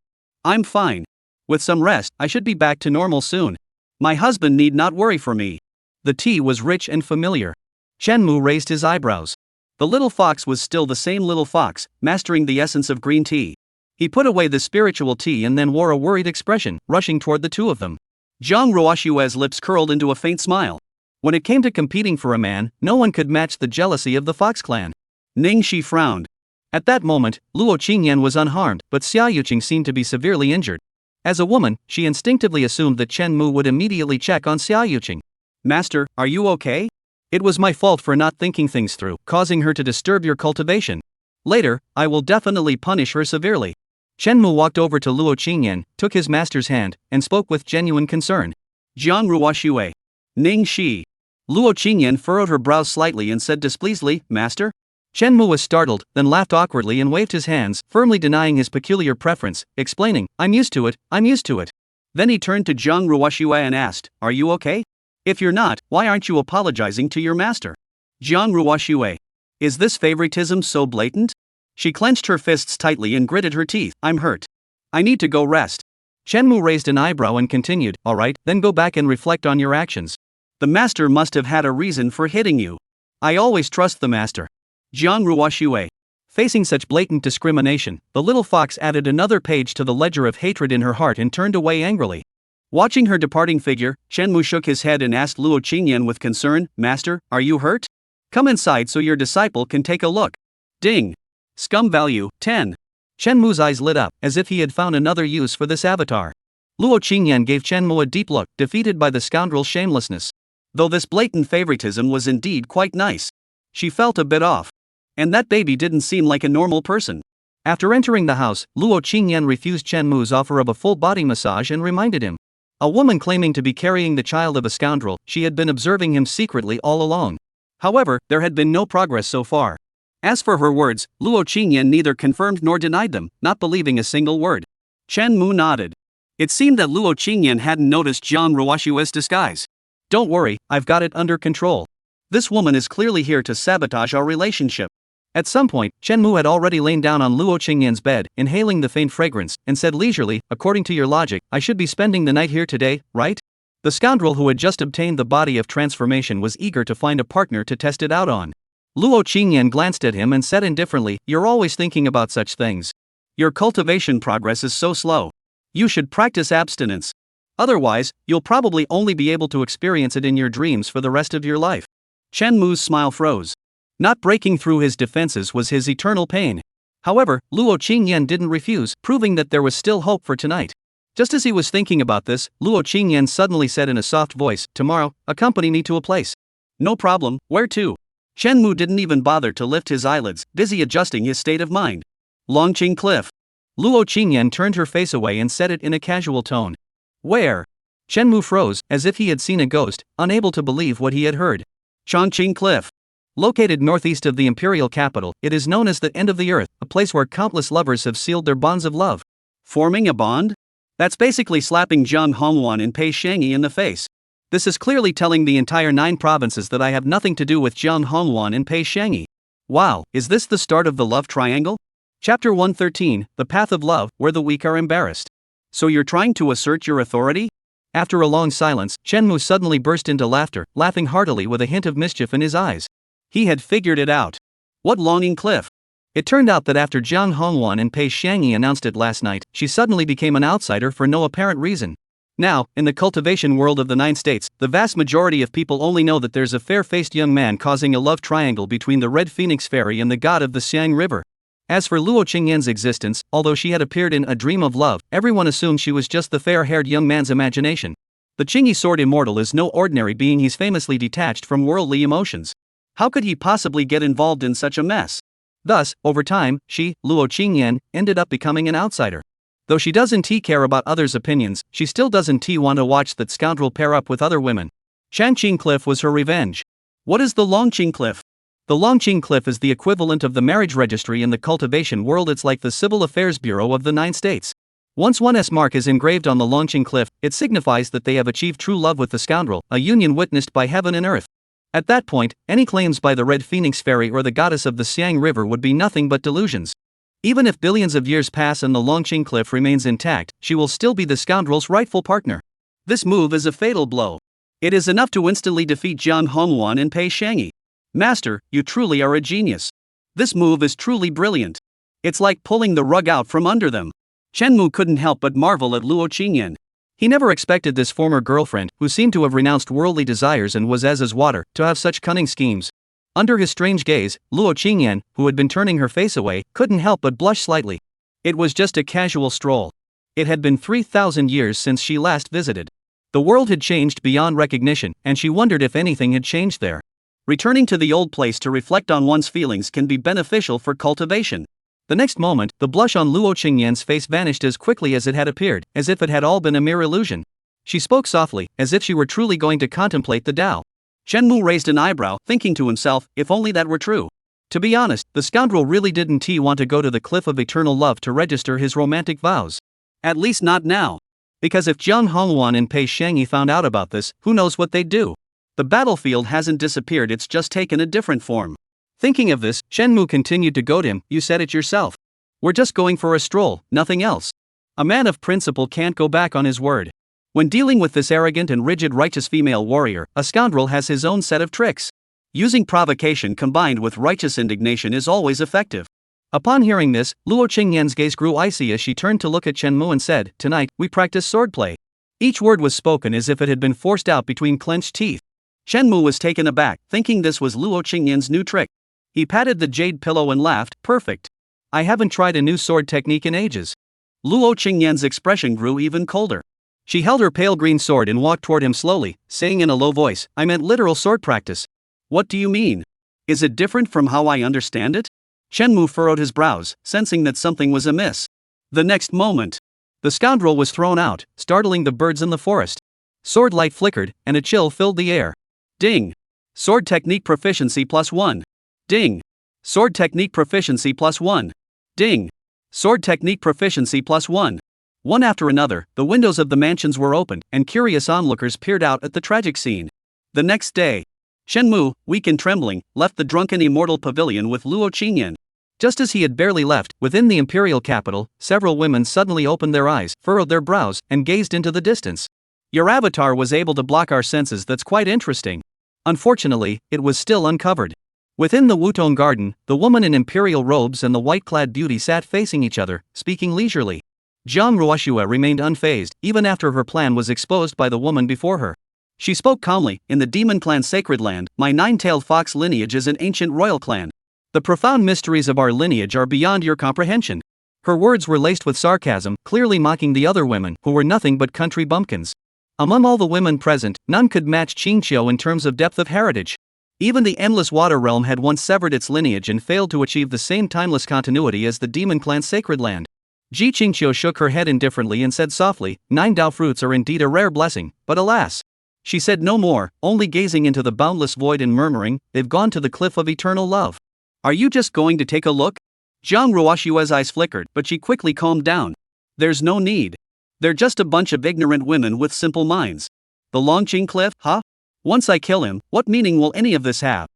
I'm fine. With some rest, I should be back to normal soon. My husband need not worry for me. The tea was rich and familiar. Chen Mu raised his eyebrows. The little fox was still the same little fox, mastering the essence of green tea. He put away the spiritual tea and then wore a worried expression, rushing toward the two of them. Jiang Ruoxue's lips curled into a faint smile. When it came to competing for a man, no one could match the jealousy of the Fox clan. Ning Shi frowned. At that moment, Luo Qingyan was unharmed, but Xia Yuqing seemed to be severely injured. As a woman, she instinctively assumed that Chen Mu would immediately check on Xia Yuqing. Master, are you okay? It was my fault for not thinking things through, causing her to disturb your cultivation. Later, I will definitely punish her severely. Chen Mu walked over to Luo Qingyan, took his master's hand, and spoke with genuine concern. Jiang Ruoxue. Ning Shi. Luo Qingyan furrowed her brows slightly and said displeasedly, Master? Chen Mu was startled, then laughed awkwardly and waved his hands, firmly denying his peculiar preference, explaining, I'm used to it, I'm used to it. Then he turned to Jiang Ruoxue and asked, Are you okay? If you're not, why aren't you apologizing to your master? Jiang Ruoxue. Is this favoritism so blatant? She clenched her fists tightly and gritted her teeth. I'm hurt. I need to go rest. Chen Mu raised an eyebrow and continued, Alright, then go back and reflect on your actions. The master must have had a reason for hitting you. I always trust the master. Jiang Ruoxue. Facing such blatant discrimination, the little fox added another page to the ledger of hatred in her heart and turned away angrily. Watching her departing figure, Chen Mu shook his head and asked Luo Qingyan with concern, Master, are you hurt? Come inside so your disciple can take a look. Ding. Scum value, 10. Chen Mu's eyes lit up, as if he had found another use for this avatar. Luo Qingyan gave Chen Mu a deep look, defeated by the scoundrel's shamelessness. Though this blatant favoritism was indeed quite nice, she felt a bit off. And that baby didn't seem like a normal person. After entering the house, Luo Qingyan refused Chen Mu's offer of a full-body massage and reminded him. A woman claiming to be carrying the child of a scoundrel, she had been observing him secretly all along. However, there had been no progress so far. As for her words, Luo Qingyan neither confirmed nor denied them, not believing a single word. Chen Mu nodded. It seemed that Luo Qingyan hadn't noticed Jiang Ruoxue's disguise. Don't worry, I've got it under control. This woman is clearly here to sabotage our relationship. At some point, Chen Mu had already lain down on Luo Qingyan's bed, inhaling the faint fragrance, and said leisurely, According to your logic, I should be spending the night here today, right? The scoundrel who had just obtained the body of transformation was eager to find a partner to test it out on. Luo Qingyan glanced at him and said indifferently, You're always thinking about such things. Your cultivation progress is so slow. You should practice abstinence. Otherwise, you'll probably only be able to experience it in your dreams for the rest of your life. Chen Mu's smile froze. Not breaking through his defenses was his eternal pain. However, Luo Qingyan didn't refuse, proving that there was still hope for tonight. Just as he was thinking about this, Luo Qingyan suddenly said in a soft voice, Tomorrow, accompany me to a place. No problem, where to? Chen Mu didn't even bother to lift his eyelids, busy adjusting his state of mind. Longqing Cliff. Luo Qingyan turned her face away and said it in a casual tone. Where? Chen Mu froze, as if he had seen a ghost, unable to believe what he had heard. Chongqing Cliff. Located northeast of the imperial capital, it is known as the end of the earth, a place where countless lovers have sealed their bonds of love. Forming a bond? That's basically slapping Jiang Hongwan and Pei Shangyi in the face. This is clearly telling the entire 9 provinces that I have nothing to do with Jiang Hongwan and Pei Shangyi. Wow, is this the start of the love triangle? Chapter 113, The Path of Love, where the weak are embarrassed. So you're trying to assert your authority? After a long silence, Chen Mu suddenly burst into laughter, laughing heartily with a hint of mischief in his eyes. He had figured it out. What Longing Cliff? It turned out that after Jiang Hongwan and Pei Shangyi announced it last night, she suddenly became an outsider for no apparent reason. Now, in the cultivation world of the 9 states, the vast majority of people only know that there's a fair-faced young man causing a love triangle between the Red Phoenix Fairy and the god of the Xiang River. As for Luo Qingyan's existence, although she had appeared in A Dream of Love, everyone assumed she was just the fair-haired young man's imagination. The Qingyi Sword Immortal is no ordinary being. He's famously detached from worldly emotions. How could he possibly get involved in such a mess? Thus, over time, she, Luo Qingyan, ended up becoming an outsider. Though she doesn't care about others' opinions, she still doesn't want to watch that scoundrel pair up with other women. Changqing Cliff was her revenge. What is the Longqing Cliff? The Longqing Cliff is the equivalent of the marriage registry in the cultivation world. It's like the Civil Affairs Bureau of the 9 states. Once one's mark is engraved on the Longqing Cliff, it signifies that they have achieved true love with the scoundrel, a union witnessed by heaven and earth. At that point, any claims by the Red Phoenix Fairy or the goddess of the Xiang River would be nothing but delusions. Even if billions of years pass and the Longqing Cliff remains intact, she will still be the scoundrel's rightful partner. This move is a fatal blow. It is enough to instantly defeat Jiang Hongwan and Pei Shangyi. Master, you truly are a genius. This move is truly brilliant. It's like pulling the rug out from under them. Chen Mu couldn't help but marvel at Luo Qingyan. He never expected this former girlfriend, who seemed to have renounced worldly desires and was as water, to have such cunning schemes. Under his strange gaze, Luo Qingyan, who had been turning her face away, couldn't help but blush slightly. It was just a casual stroll. It had been 3,000 years since she last visited. The world had changed beyond recognition, and she wondered if anything had changed there. Returning to the old place to reflect on one's feelings can be beneficial for cultivation. The next moment, the blush on Luo Qingyan's face vanished as quickly as it had appeared, as if it had all been a mere illusion. She spoke softly, as if she were truly going to contemplate the Tao. Shenmu raised an eyebrow, thinking to himself, if only that were true. To be honest, the scoundrel really didn't want to go to the cliff of eternal love to register his romantic vows. At least not now. Because if Jiang Hongwan and Pei Shangyi found out about this, who knows what they'd do? The battlefield hasn't disappeared, it's just taken a different form. Thinking of this, Shenmu continued to goad him, you said it yourself. We're just going for a stroll, nothing else. A man of principle can't go back on his word. When dealing with this arrogant and rigid righteous female warrior, a scoundrel has his own set of tricks. Using provocation combined with righteous indignation is always effective. Upon hearing this, Luo Qingyan's gaze grew icy as she turned to look at Shenmu and said, tonight, we practice swordplay. Each word was spoken as if it had been forced out between clenched teeth. Shenmu was taken aback, thinking this was Luo Qingyan's new trick. He patted the jade pillow and laughed, perfect. I haven't tried a new sword technique in ages. Luo Qingyan's expression grew even colder. She held her pale green sword and walked toward him slowly, saying in a low voice, I meant literal sword practice. What do you mean? Is it different from how I understand it? Shenmu furrowed his brows, sensing that something was amiss. The next moment, the scoundrel was thrown out, startling the birds in the forest. Sword light flickered, and a chill filled the air. Ding! Sword technique proficiency +1. Ding! Sword technique proficiency +1. Ding! Sword technique proficiency +1. One after another, the windows of the mansions were opened, and curious onlookers peered out at the tragic scene. The next day, Shenmu, weak and trembling, left the drunken immortal pavilion with Luo Qingyan. Just as he had barely left, within the imperial capital, several women suddenly opened their eyes, furrowed their brows, and gazed into the distance. Your avatar was able to block our senses, that's quite interesting. Unfortunately, it was still uncovered. Within the Wutong garden, the woman in imperial robes and the white-clad beauty sat facing each other, speaking leisurely. Zhang Ruoxue remained unfazed, even after her plan was exposed by the woman before her. She spoke calmly, in the demon clan's sacred land, my nine-tailed fox lineage is an ancient royal clan. The profound mysteries of our lineage are beyond your comprehension. Her words were laced with sarcasm, clearly mocking the other women, who were nothing but country bumpkins. Among all the women present, none could match Qingqiu in terms of depth of heritage. Even the Endless Water Realm had once severed its lineage and failed to achieve the same timeless continuity as the demon clan's sacred land. Ji Qingqiu shook her head indifferently and said softly, 9 Dao fruits are indeed a rare blessing, but alas. She said no more, only gazing into the boundless void and murmuring, they've gone to the cliff of eternal love. Are you just going to take a look? Zhang Ruoxue's eyes flickered, but she quickly calmed down. There's no need. They're just a bunch of ignorant women with simple minds. The Longqing cliff, huh? Once I kill him, what meaning will any of this have?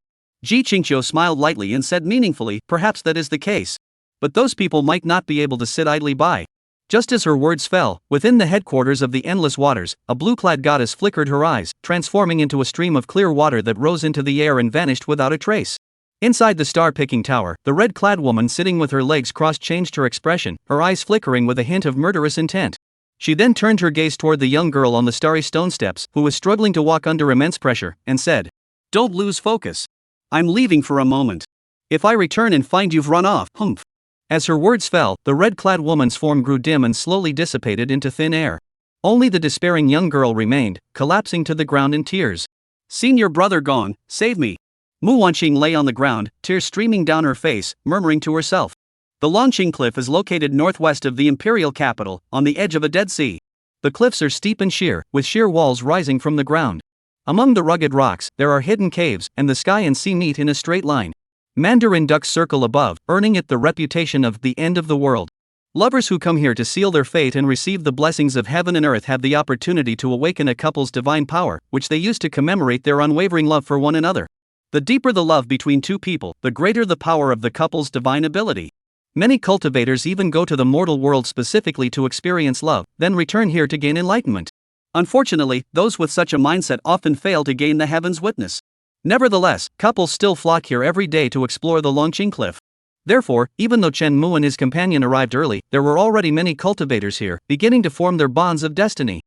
Ji Qingqiu smiled lightly and said meaningfully, perhaps that is the case. But those people might not be able to sit idly by. Just as her words fell, within the headquarters of the Endless Waters, a blue-clad goddess flickered her eyes, transforming into a stream of clear water that rose into the air and vanished without a trace. Inside the star-picking tower, the red-clad woman sitting with her legs crossed changed her expression, her eyes flickering with a hint of murderous intent. She then turned her gaze toward the young girl on the starry stone steps, who was struggling to walk under immense pressure, and said, Don't lose focus. I'm leaving for a moment. If I return and find you've run off, humph. As her words fell, the red-clad woman's form grew dim and slowly dissipated into thin air. Only the despairing young girl remained, collapsing to the ground in tears. Seen your brother gone, save me. Mu Wanqing lay on the ground, tears streaming down her face, murmuring to herself. The Longqing Cliff is located northwest of the imperial capital, on the edge of a dead sea. The cliffs are steep and sheer, with sheer walls rising from the ground. Among the rugged rocks, there are hidden caves, and the sky and sea meet in a straight line. Mandarin ducks circle above, earning it the reputation of the end of the world. Lovers who come here to seal their fate and receive the blessings of heaven and earth have the opportunity to awaken a couple's divine power, which they use to commemorate their unwavering love for one another. The deeper the love between two people, the greater the power of the couple's divine ability. Many cultivators even go to the mortal world specifically to experience love, then return here to gain enlightenment. Unfortunately, those with such a mindset often fail to gain the heaven's witness. Nevertheless, couples still flock here every day to explore the Longqing Cliff. Therefore, even though Chen Mu and his companion arrived early, there were already many cultivators here, beginning to form their bonds of destiny.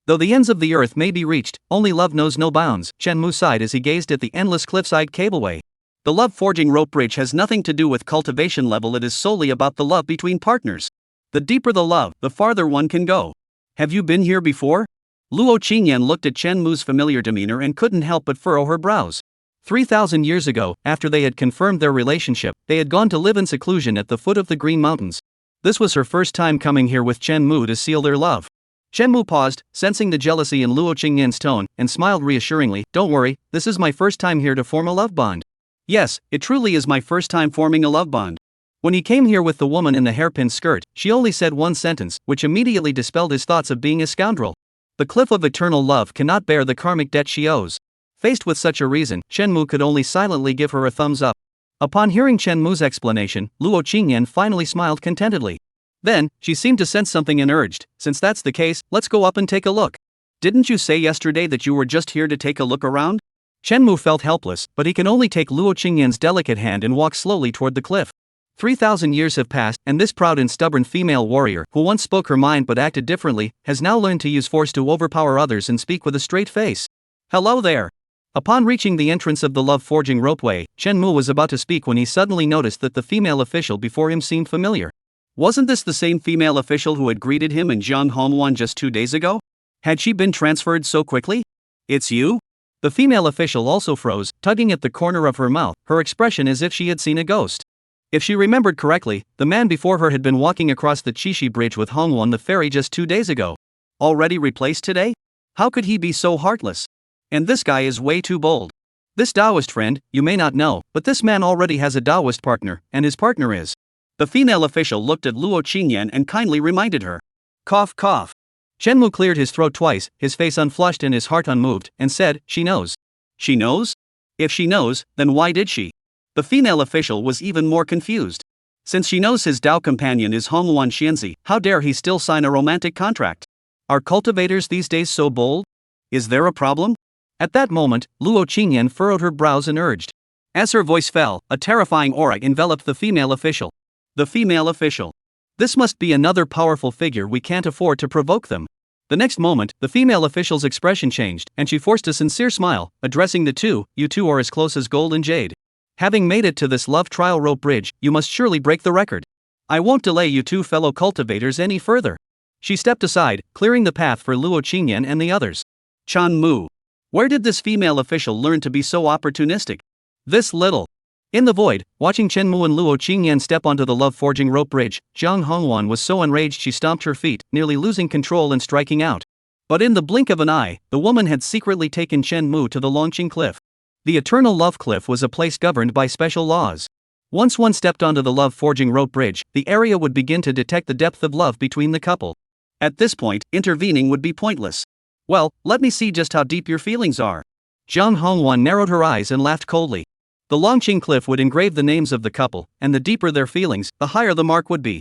Though the ends of the earth may be reached, only love knows no bounds, Chen Mu sighed as he gazed at the endless cliffside cableway. The love-forging rope bridge has nothing to do with cultivation level, it is solely about the love between partners. The deeper the love, the farther one can go. Have you been here before? Luo Qingyan looked at Chen Mu's familiar demeanor and couldn't help but furrow her brows. 3,000 years ago, after they had confirmed their relationship, they had gone to live in seclusion at the foot of the Green Mountains. This was her first time coming here with Chen Mu to seal their love. Chen Mu paused, sensing the jealousy in Luo Qingyan's tone, and smiled reassuringly. Don't worry, this is my first time here to form a love bond. Yes, it truly is my first time forming a love bond. When he came here with the woman in the hairpin skirt, she only said one sentence, which immediately dispelled his thoughts of being a scoundrel. The cliff of eternal love cannot bear the karmic debt she owes. Faced with such a reason, Chen Mu could only silently give her a thumbs up. Upon hearing Chen Mu's explanation, Luo Qingyan finally smiled contentedly. Then, she seemed to sense something and urged, since that's the case, let's go up and take a look. Didn't you say yesterday that you were just here to take a look around? Chen Mu felt helpless, but he can only take Luo Qingyan's delicate hand and walk slowly toward the cliff. 3,000 years have passed, and this proud and stubborn female warrior, who once spoke her mind but acted differently, has now learned to use force to overpower others and speak with a straight face. Hello there. Upon reaching the entrance of the love-forging ropeway, Chen Mu was about to speak when he suddenly noticed that the female official before him seemed familiar. Wasn't this the same female official who had greeted him in Jiuzhou just 2 days ago? Had she been transferred so quickly? It's you? The female official also froze, tugging at the corner of her mouth, her expression as if she had seen a ghost. If she remembered correctly, the man before her had been walking across the Qixi Bridge with Hongwon the ferry just 2 days ago. Already replaced today? How could he be so heartless? And this guy is way too bold. This Taoist friend, you may not know, but this man already has a Taoist partner, and his partner is. The female official looked at Luo Qingyan and kindly reminded her. Cough cough. Chen Mu cleared his throat twice, his face unflushed and his heart unmoved, and said, she knows. She knows? If she knows, then why did she? The female official was even more confused. Since she knows his Tao companion is Hongwan Xianzi, how dare he still sign a romantic contract? Are cultivators these days so bold? Is there a problem? At that moment, Luo Qingyan furrowed her brows and urged. As her voice fell, a terrifying aura enveloped the female official. The female official. This must be another powerful figure, we can't afford to provoke them. The next moment, the female official's expression changed, and she forced a sincere smile, addressing the two, you two are as close as gold and jade. Having made it to this love trial rope bridge, you must surely break the record. I won't delay you two fellow cultivators any further. She stepped aside, clearing the path for Luo Qingyan and the others. Chan Mu. Where did this female official learn to be so opportunistic? This little. In the void, watching Chen Mu and Luo Qingyan step onto the love-forging rope bridge, Zhang Hongwan was so enraged she stomped her feet, nearly losing control and striking out. But in the blink of an eye, the woman had secretly taken Chen Mu to the launching cliff. The Eternal Love Cliff was a place governed by special laws. Once one stepped onto the love-forging rope bridge, the area would begin to detect the depth of love between the couple. At this point, intervening would be pointless. Well, let me see just how deep your feelings are. Zhang Hongwan narrowed her eyes and laughed coldly. The Longqing Cliff would engrave the names of the couple, and the deeper their feelings, the higher the mark would be.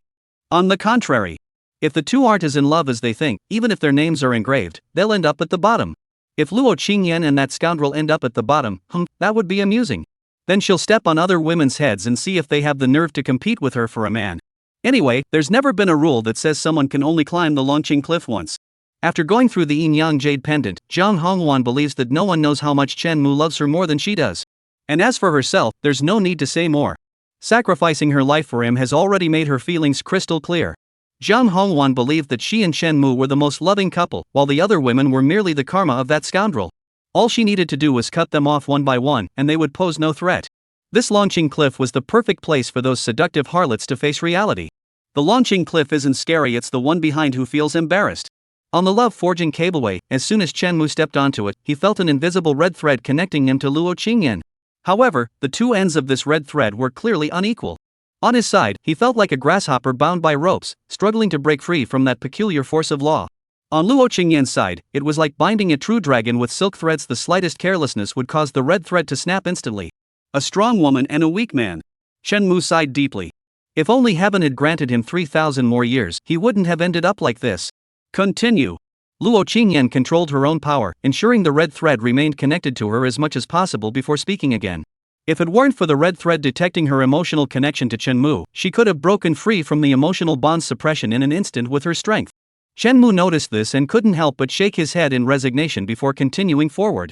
On the contrary, if the two aren't as in love as they think, even if their names are engraved, they'll end up at the bottom. If Luo Qingyan and that scoundrel end up at the bottom, that would be amusing. Then she'll step on other women's heads and see if they have the nerve to compete with her for a man. Anyway, there's never been a rule that says someone can only climb the Longqing Cliff once. After going through the Yin-Yang Jade Pendant, Zhang Hongwan believes that no one knows how much Chen Mu loves her more than she does. And as for herself, there's no need to say more. Sacrificing her life for him has already made her feelings crystal clear. Zhang Hongwan believed that she and Chen Mu were the most loving couple, while the other women were merely the karma of that scoundrel. All she needed to do was cut them off one by one, and they would pose no threat. This Longqing Cliff was the perfect place for those seductive harlots to face reality. The Longqing Cliff isn't scary, it's the one behind who feels embarrassed. On the love-forging cableway, as soon as Chen Mu stepped onto it, he felt an invisible red thread connecting him to Luo Qingyan. However, the two ends of this red thread were clearly unequal. On his side, he felt like a grasshopper bound by ropes, struggling to break free from that peculiar force of law. On Luo Qingyan's side, it was like binding a true dragon with silk threads. The slightest carelessness would cause the red thread to snap instantly. A strong woman and a weak man. Chen Mu sighed deeply. If only heaven had granted him 3,000 more years, he wouldn't have ended up like this. Continue. Luo Qingyan controlled her own power, ensuring the red thread remained connected to her as much as possible before speaking again. If it weren't for the red thread detecting her emotional connection to Chen Mu, she could have broken free from the emotional bond suppression in an instant with her strength. Chen Mu noticed this and couldn't help but shake his head in resignation before continuing forward.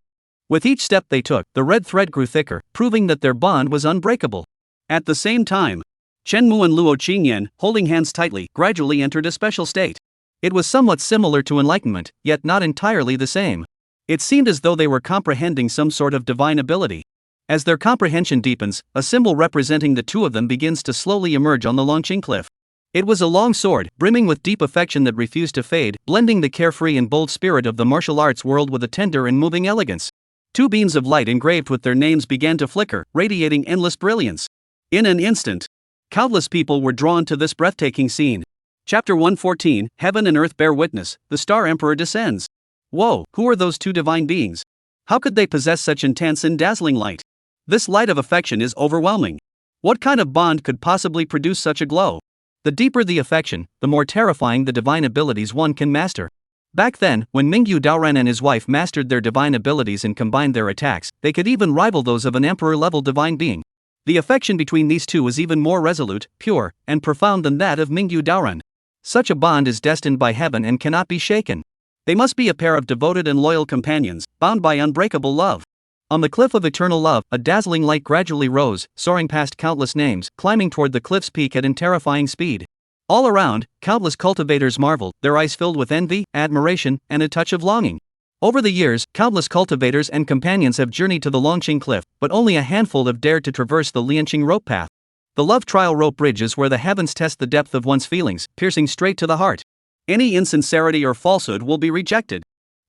With each step they took, the red thread grew thicker, proving that their bond was unbreakable. At the same time, Chen Mu and Luo Qingyan, holding hands tightly, gradually entered a special state. It was somewhat similar to enlightenment, yet not entirely the same. It seemed as though they were comprehending some sort of divine ability. As their comprehension deepens, a symbol representing the two of them begins to slowly emerge on the Longqing cliff. It was a long sword, brimming with deep affection that refused to fade, blending the carefree and bold spirit of the martial arts world with a tender and moving elegance. Two beams of light engraved with their names began to flicker, radiating endless brilliance. In an instant, countless people were drawn to this breathtaking scene. Chapter 114, Heaven and Earth Bear Witness, the Star Emperor descends. Whoa, who are those two divine beings? How could they possess such intense and dazzling light? This light of affection is overwhelming. What kind of bond could possibly produce such a glow? The deeper the affection, the more terrifying the divine abilities one can master. Back then, when Mingyu Daoran and his wife mastered their divine abilities and combined their attacks, they could even rival those of an emperor-level divine being. The affection between these two was even more resolute, pure, and profound than that of Mingyu Daoran. Such a bond is destined by heaven and cannot be shaken. They must be a pair of devoted and loyal companions, bound by unbreakable love. On the cliff of eternal love, a dazzling light gradually rose, soaring past countless names, climbing toward the cliff's peak at terrifying speed. All around, countless cultivators marveled, their eyes filled with envy, admiration, and a touch of longing. Over the years, countless cultivators and companions have journeyed to the Longqing cliff, but only a handful have dared to traverse the Lianqing rope path. The love trial rope bridge is where the heavens test the depth of one's feelings, piercing straight to the heart. Any insincerity or falsehood will be rejected.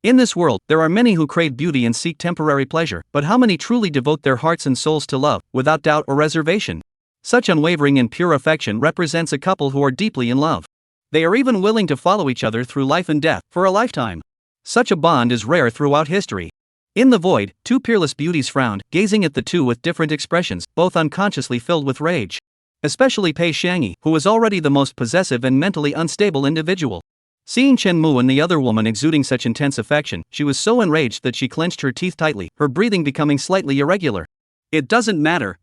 In this world, there are many who crave beauty and seek temporary pleasure, but how many truly devote their hearts and souls to love, without doubt or reservation? Such unwavering and pure affection represents a couple who are deeply in love. They are even willing to follow each other through life and death, for a lifetime. Such a bond is rare throughout history. In the void, two peerless beauties frowned, gazing at the two with different expressions, both unconsciously filled with rage. Especially Pei Xiangyi, who was already the most possessive and mentally unstable individual. Seeing Chen Mu and the other woman exuding such intense affection, she was so enraged that she clenched her teeth tightly, her breathing becoming slightly irregular. It doesn't matter.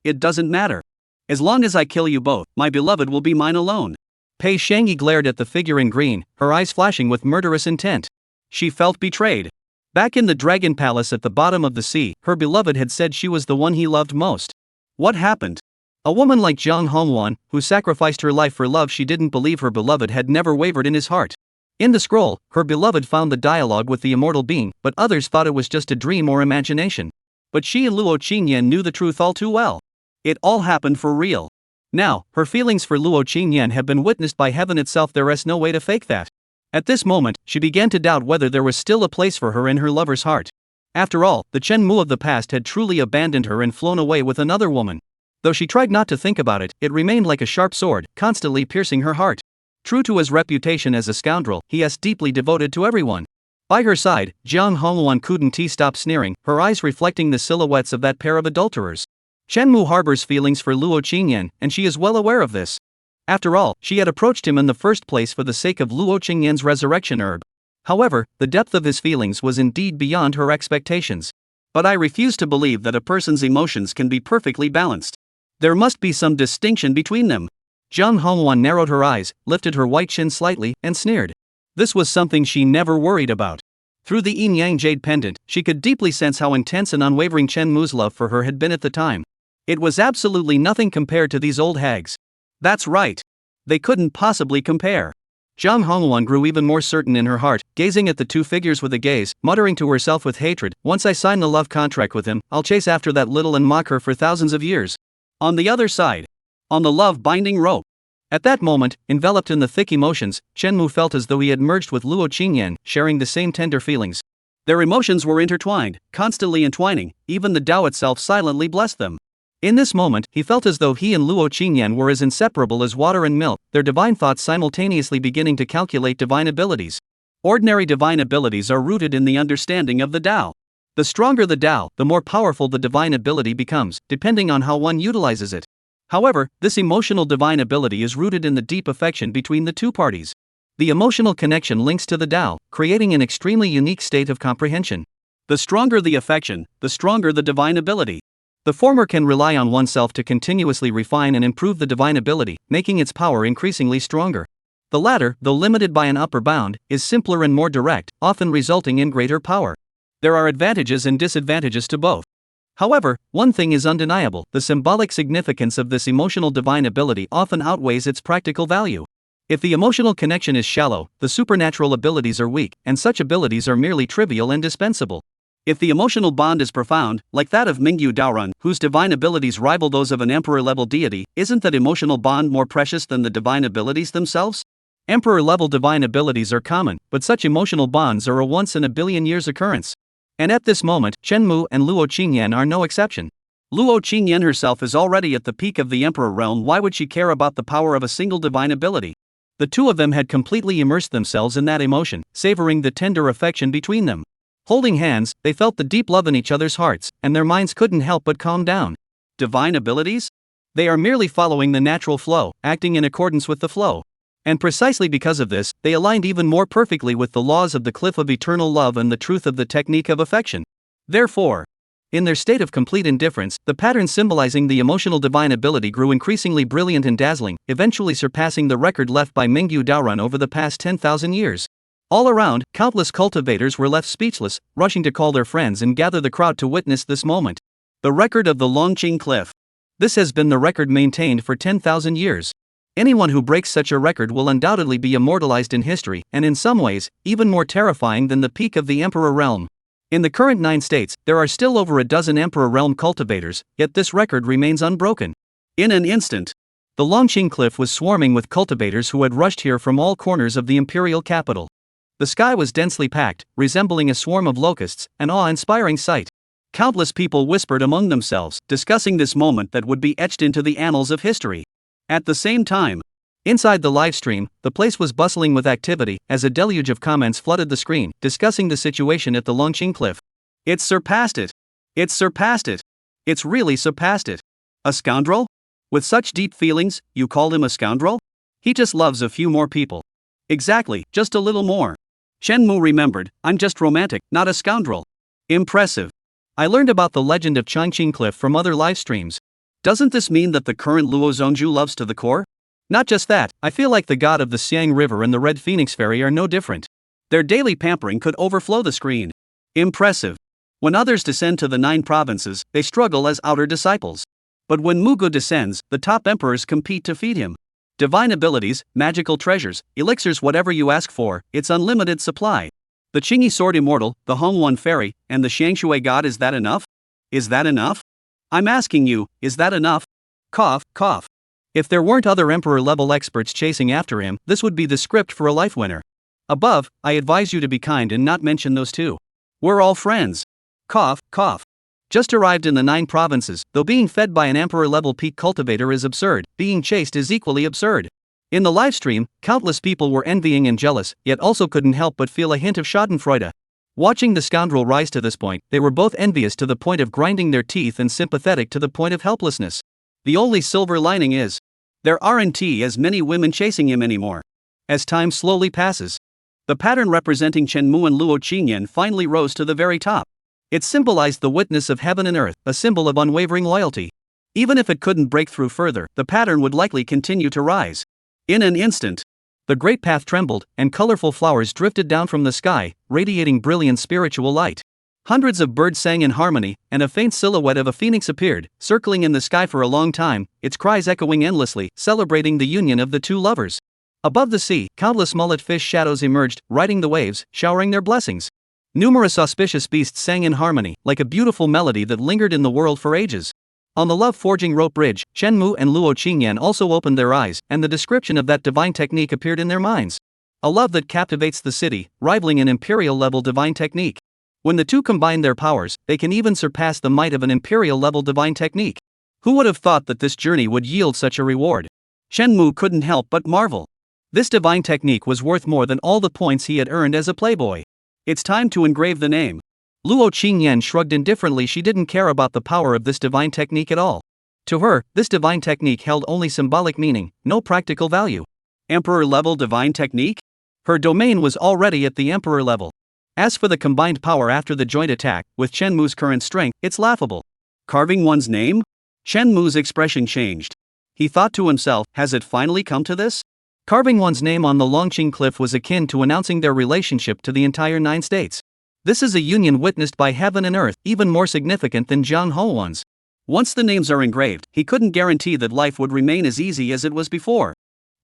As long as I kill you both, my beloved will be mine alone. Pei Xiangyi glared at the figure in green, her eyes flashing with murderous intent. She felt betrayed. Back in the Dragon Palace at the bottom of the sea, her beloved had said she was the one he loved most. What happened? A woman like Jiang Hongwan, who sacrificed her life for love she didn't believe her beloved had never wavered in his heart. In the scroll, her beloved found the dialogue with the immortal being, but others thought it was just a dream or imagination. But she and Luo Qingyan knew the truth all too well. It all happened for real. Now, her feelings for Luo Qingyan have been witnessed by heaven itself. There is no way to fake that. At this moment, she began to doubt whether there was still a place for her in her lover's heart. After all, the Chen Mu of the past had truly abandoned her and flown away with another woman. Though she tried not to think about it, it remained like a sharp sword, constantly piercing her heart. True to his reputation as a scoundrel, he is deeply devoted to everyone. By her side, Jiang Hongwan couldn't stop sneering, her eyes reflecting the silhouettes of that pair of adulterers. Chen Mu harbors feelings for Luo Qingyan, and she is well aware of this. After all, she had approached him in the first place for the sake of Luo Qingyan's resurrection herb. However, the depth of his feelings was indeed beyond her expectations. But I refuse to believe that a person's emotions can be perfectly balanced. There must be some distinction between them. Jiang Hongwan narrowed her eyes, lifted her white chin slightly, and sneered. This was something she never worried about. Through the yin-yang jade pendant, she could deeply sense how intense and unwavering Chen Mu's love for her had been at the time. It was absolutely nothing compared to these old hags. That's right. They couldn't possibly compare. Jiang Hongwan grew even more certain in her heart, gazing at the two figures with a gaze, muttering to herself with hatred, once I sign the love contract with him, I'll chase after that little and mock her for thousands of years. On the other side. On the love-binding rope. At that moment, enveloped in the thick emotions, Chen Mu felt as though he had merged with Luo Qingyan, sharing the same tender feelings. Their emotions were intertwined, constantly entwining, even the Tao itself silently blessed them. In this moment, he felt as though he and Luo Qingyan were as inseparable as water and milk, their divine thoughts simultaneously beginning to calculate divine abilities. Ordinary divine abilities are rooted in the understanding of the Tao. The stronger the Tao, the more powerful the divine ability becomes, depending on how one utilizes it. However, this emotional divine ability is rooted in the deep affection between the two parties. The emotional connection links to the Tao, creating an extremely unique state of comprehension. The stronger the affection, the stronger the divine ability. The former can rely on oneself to continuously refine and improve the divine ability, making its power increasingly stronger. The latter, though limited by an upper bound, is simpler and more direct, often resulting in greater power. There are advantages and disadvantages to both. However, one thing is undeniable, the symbolic significance of this emotional divine ability often outweighs its practical value. If the emotional connection is shallow, the supernatural abilities are weak, and such abilities are merely trivial and dispensable. If the emotional bond is profound, like that of Mingyu Daorun, whose divine abilities rival those of an emperor-level deity, isn't that emotional bond more precious than the divine abilities themselves? Emperor-level divine abilities are common, but such emotional bonds are a once-in-a-billion-years occurrence. And at this moment, Shenmue and Luo Qingyan are no exception. Luo Qingyan herself is already at the peak of the emperor realm. Why would she care about the power of a single divine ability? The two of them had completely immersed themselves in that emotion, savoring the tender affection between them. Holding hands, they felt the deep love in each other's hearts, and their minds couldn't help but calm down. Divine abilities? They are merely following the natural flow, acting in accordance with the flow. And precisely because of this, they aligned even more perfectly with the laws of the cliff of eternal love and the truth of the technique of affection. Therefore, in their state of complete indifference, the pattern symbolizing the emotional divine ability grew increasingly brilliant and dazzling, eventually surpassing the record left by Mingyu Daorun over the past 10,000 years. All around, countless cultivators were left speechless, rushing to call their friends and gather the crowd to witness this moment. The record of the Longqing Cliff. This has been the record maintained for 10,000 years. Anyone who breaks such a record will undoubtedly be immortalized in history, and in some ways, even more terrifying than the peak of the Emperor Realm. In the current 9 states, there are still over a dozen Emperor Realm cultivators, yet this record remains unbroken. In an instant, the Longqing Cliff was swarming with cultivators who had rushed here from all corners of the imperial capital. The sky was densely packed, resembling a swarm of locusts, an awe-inspiring sight. Countless people whispered among themselves, discussing this moment that would be etched into the annals of history. At the same time, inside the livestream, the place was bustling with activity as a deluge of comments flooded the screen, discussing the situation at the Longqing Cliff. It's surpassed it. It's surpassed it. It's really surpassed it. A scoundrel? With such deep feelings, you call him a scoundrel? He just loves a few more people. Exactly, just a little more. Shenmue remembered, I'm just romantic, not a scoundrel. Impressive. I learned about the legend of Changqing Cliff from other live streams. Doesn't this mean that the current Luo Zongju loves to the core? Not just that, I feel like the god of the Xiang River and the Red Phoenix Ferry are no different. Their daily pampering could overflow the screen. Impressive. When others descend to the 9 provinces, they struggle as outer disciples. But when Mugu descends, the top emperors compete to feed him. Divine abilities, magical treasures, elixirs, whatever you ask for, it's unlimited supply. The Qingyi Sword Immortal, the Hongwan Fairy, and the Xiangshui God, is that enough? Is that enough? I'm asking you, is that enough? Cough, cough. If there weren't other emperor-level experts chasing after him, this would be the script for a life winner. Above, I advise you to be kind and not mention those two. We're all friends. Cough, cough. Just arrived in the 9 provinces, though being fed by an emperor-level peak cultivator is absurd, being chased is equally absurd. In the livestream, countless people were envying and jealous, yet also couldn't help but feel a hint of schadenfreude. Watching the scoundrel rise to this point, they were both envious to the point of grinding their teeth and sympathetic to the point of helplessness. The only silver lining is, there aren't as many women chasing him anymore. As time slowly passes, the pattern representing Shenmue and Luo Qingyan finally rose to the very top. It symbolized the witness of heaven and earth, a symbol of unwavering loyalty. Even if it couldn't break through further, the pattern would likely continue to rise. In an instant, the great path trembled, and colorful flowers drifted down from the sky, radiating brilliant spiritual light. Hundreds of birds sang in harmony, and a faint silhouette of a phoenix appeared, circling in the sky for a long time, its cries echoing endlessly, celebrating the union of the two lovers. Above the sea, countless mullet fish shadows emerged, riding the waves, showering their blessings. Numerous auspicious beasts sang in harmony, like a beautiful melody that lingered in the world for ages. On the love-forging rope bridge, Shenmue and Luo Qingyan also opened their eyes, and the description of that divine technique appeared in their minds. A love that captivates the city, rivaling an imperial-level divine technique. When the two combine their powers, they can even surpass the might of an imperial-level divine technique. Who would have thought that this journey would yield such a reward? Shenmue couldn't help but marvel. This divine technique was worth more than all the points he had earned as a playboy. It's time to engrave the name. Luo Qingyan shrugged indifferently. She didn't care about the power of this divine technique at all. To her, this divine technique held only symbolic meaning, no practical value. Emperor-level divine technique? Her domain was already at the emperor level. As for the combined power after the joint attack, with Shenmue's current strength, it's laughable. Carving one's name? Shenmue's expression changed. He thought to himself, has it finally come to this? Carving one's name on the Longqing Cliff was akin to announcing their relationship to the entire 9 states. This is a union witnessed by heaven and earth, even more significant than Jiang Houwan's. Once the names are engraved, he couldn't guarantee that life would remain as easy as it was before.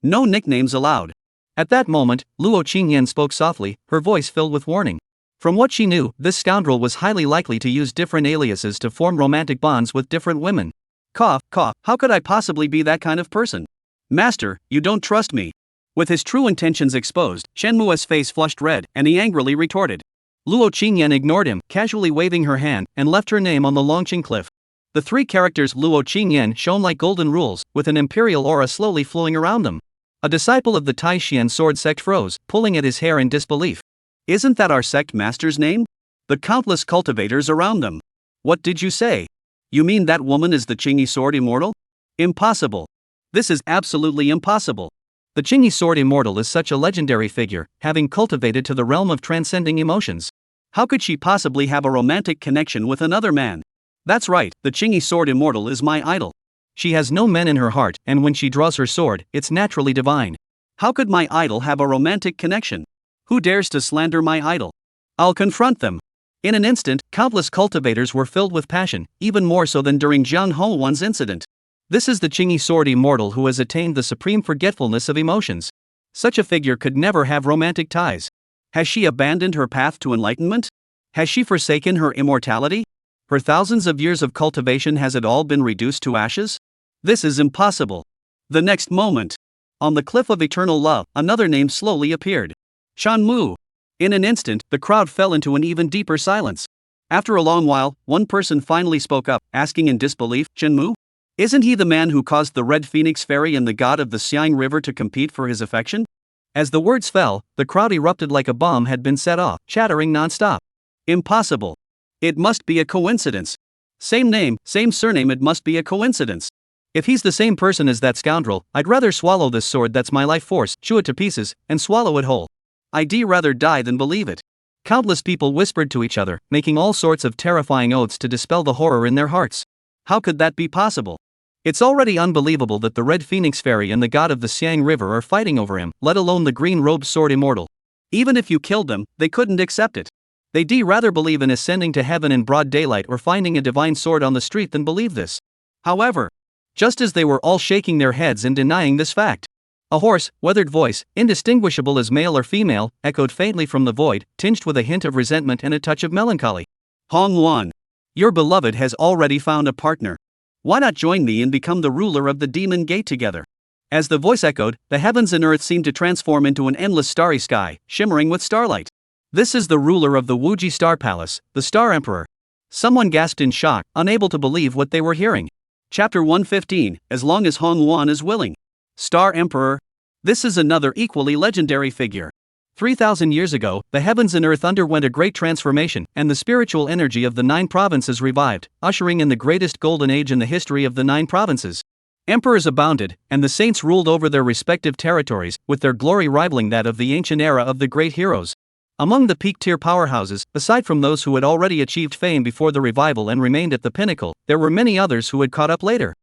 No nicknames allowed. At that moment, Luo Qingyan spoke softly, her voice filled with warning. From what she knew, this scoundrel was highly likely to use different aliases to form romantic bonds with different women. Cough, cough, how could I possibly be that kind of person? Master, you don't trust me. With his true intentions exposed, Shenmue's face flushed red, and he angrily retorted. Luo Qingyan ignored him, casually waving her hand, and left her name on the Longqing cliff. The three characters Luo Qingyan shone like golden rules, with an imperial aura slowly flowing around them. A disciple of the Taishian sword sect froze, pulling at his hair in disbelief. Isn't that our sect master's name? The countless cultivators around them. What did you say? You mean that woman is the Qingyi sword immortal? Impossible. This is absolutely impossible. The Qingyi sword immortal is such a legendary figure, having cultivated to the realm of transcending emotions. How could she possibly have a romantic connection with another man? That's right, the Qingyi sword immortal is my idol. She has no men in her heart, and when she draws her sword, it's naturally divine. How could my idol have a romantic connection? Who dares to slander my idol? I'll confront them. In an instant, countless cultivators were filled with passion, even more so than during Jiang Hongwan's incident. This is the Qingyi sword immortal who has attained the supreme forgetfulness of emotions. Such a figure could never have romantic ties. Has she abandoned her path to enlightenment? Has she forsaken her immortality? Her thousands of years of cultivation, has it all been reduced to ashes? This is impossible. The next moment, on the cliff of eternal love, another name slowly appeared. Shanmu. In an instant, the crowd fell into an even deeper silence. After a long while, one person finally spoke up, asking in disbelief, Shenmu? Isn't he the man who caused the Red Phoenix Fairy and the god of the Xiang River to compete for his affection? As the words fell, the crowd erupted like a bomb had been set off, chattering non-stop. Impossible. It must be a coincidence. Same name, same surname, it must be a coincidence. If he's the same person as that scoundrel, I'd rather swallow this sword that's my life force, chew it to pieces, and swallow it whole. I'd rather die than believe it. Countless people whispered to each other, making all sorts of terrifying oaths to dispel the horror in their hearts. How could that be possible? It's already unbelievable that the Red Phoenix Fairy and the god of the Xiang River are fighting over him, let alone the green-robed sword immortal. Even if you killed them, they couldn't accept it. They'd rather believe in ascending to heaven in broad daylight or finding a divine sword on the street than believe this. However, just as they were all shaking their heads and denying this fact, a hoarse, weathered voice, indistinguishable as male or female, echoed faintly from the void, tinged with a hint of resentment and a touch of melancholy. Hongwan, your beloved has already found a partner. Why not join me and become the ruler of the Demon Gate together? As the voice echoed, the heavens and earth seemed to transform into an endless starry sky, shimmering with starlight. This is the ruler of the Wuji Star Palace, the Star Emperor. Someone gasped in shock, unable to believe what they were hearing. Chapter 115, As Long as Hongwan is Willing. Star Emperor. This is another equally legendary figure. 3,000 years ago, the heavens and earth underwent a great transformation, and the spiritual energy of the 9 provinces revived, ushering in the greatest golden age in the history of the 9 provinces. Emperors abounded, and the saints ruled over their respective territories, with their glory rivaling that of the ancient era of the great heroes. Among the peak-tier powerhouses, aside from those who had already achieved fame before the revival and remained at the pinnacle, there were many others who had caught up later.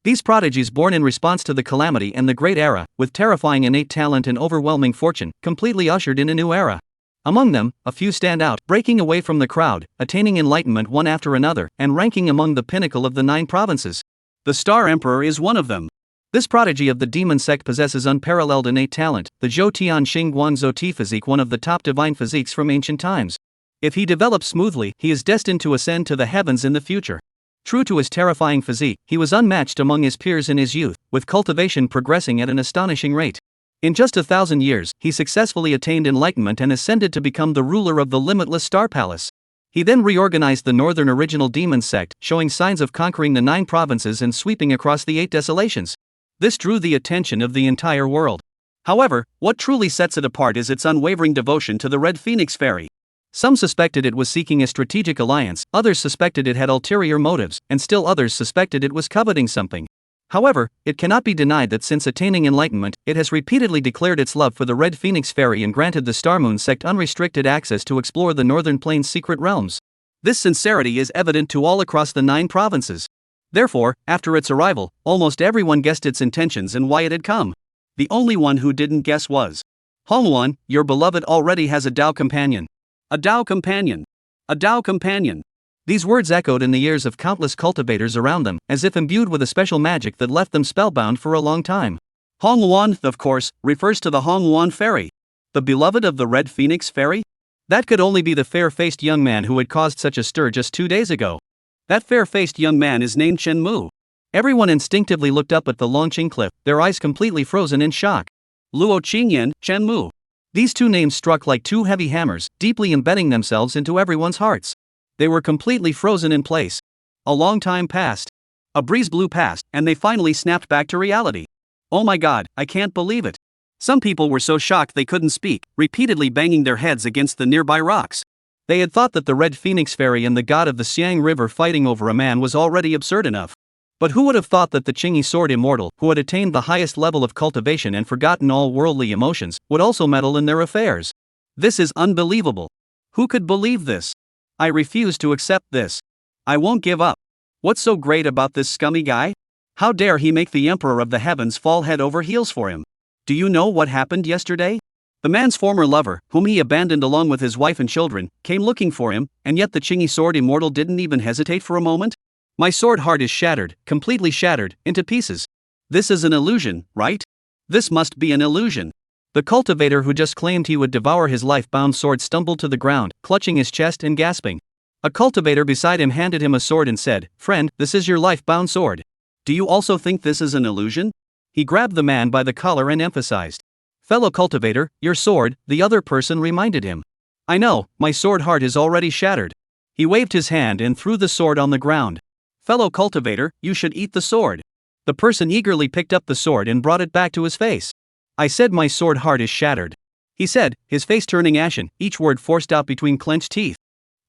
These prodigies, born in response to the calamity and the great era, with terrifying innate talent and overwhelming fortune, completely ushered in a new era. Among them, a few stand out, breaking away from the crowd, attaining enlightenment one after another, and ranking among the pinnacle of the 9 provinces. The Star Emperor is one of them. This prodigy of the demon sect possesses unparalleled innate talent, the Zhou Tian Xing Guan Zhou Ti physique, one of the top divine physiques from ancient times. If he develops smoothly, he is destined to ascend to the heavens in the future. True to his terrifying physique, he was unmatched among his peers in his youth, with cultivation progressing at an astonishing rate. In just 1,000 years, he successfully attained enlightenment and ascended to become the ruler of the limitless Star Palace. He then reorganized the northern original demon sect, showing signs of conquering the 9 provinces and sweeping across the 8 desolations. This drew the attention of the entire world. However, what truly sets it apart is its unwavering devotion to the Red Phoenix Fairy. Some suspected it was seeking a strategic alliance, others suspected it had ulterior motives, and still others suspected it was coveting something. However, it cannot be denied that since attaining enlightenment, it has repeatedly declared its love for the Red Phoenix Fairy and granted the Starmoon sect unrestricted access to explore the Northern Plains' secret realms. This sincerity is evident to all across the 9 provinces. Therefore, after its arrival, almost everyone guessed its intentions and why it had come. The only one who didn't guess was Hongwan. Your beloved already has a Dao companion. A Dao companion. A Dao companion. These words echoed in the ears of countless cultivators around them, as if imbued with a special magic that left them spellbound for a long time. Hongwan, of course, refers to the Hongwan Fairy. The beloved of the Red Phoenix Fairy? That could only be the fair-faced young man who had caused such a stir just 2 days ago. That fair-faced young man is named Chen Mu. Everyone instinctively looked up at the launching cliff, their eyes completely frozen in shock. Luo Qingyan, Chen Mu. These two names struck like two heavy hammers, deeply embedding themselves into everyone's hearts. They were completely frozen in place. A long time passed. A breeze blew past, and they finally snapped back to reality. Oh my god, I can't believe it. Some people were so shocked they couldn't speak, repeatedly banging their heads against the nearby rocks. They had thought that the Red Phoenix Fairy and the god of the Xiang River fighting over a man was already absurd enough. But who would have thought that the Qingyi Sword Immortal, who had attained the highest level of cultivation and forgotten all worldly emotions, would also meddle in their affairs? This is unbelievable. Who could believe this? I refuse to accept this. I won't give up. What's so great about this scummy guy? How dare he make the Emperor of the Heavens fall head over heels for him? Do you know what happened yesterday? The man's former lover, whom he abandoned along with his wife and children, came looking for him, and yet the Qingyi Sword Immortal didn't even hesitate for a moment? My sword heart is shattered, completely shattered, into pieces. This is an illusion, right? This must be an illusion. The cultivator who just claimed he would devour his life-bound sword stumbled to the ground, clutching his chest and gasping. A cultivator beside him handed him a sword and said, "Friend, this is your life-bound sword. Do you also think this is an illusion?" He grabbed the man by the collar and emphasized, "Fellow cultivator, your sword," the other person reminded him. "I know, my sword heart is already shattered." He waved his hand and threw the sword on the ground. "Fellow cultivator, you should eat the sword." The person eagerly picked up the sword and brought it back to his face. "I said my sword heart is shattered," he said, his face turning ashen, each word forced out between clenched teeth.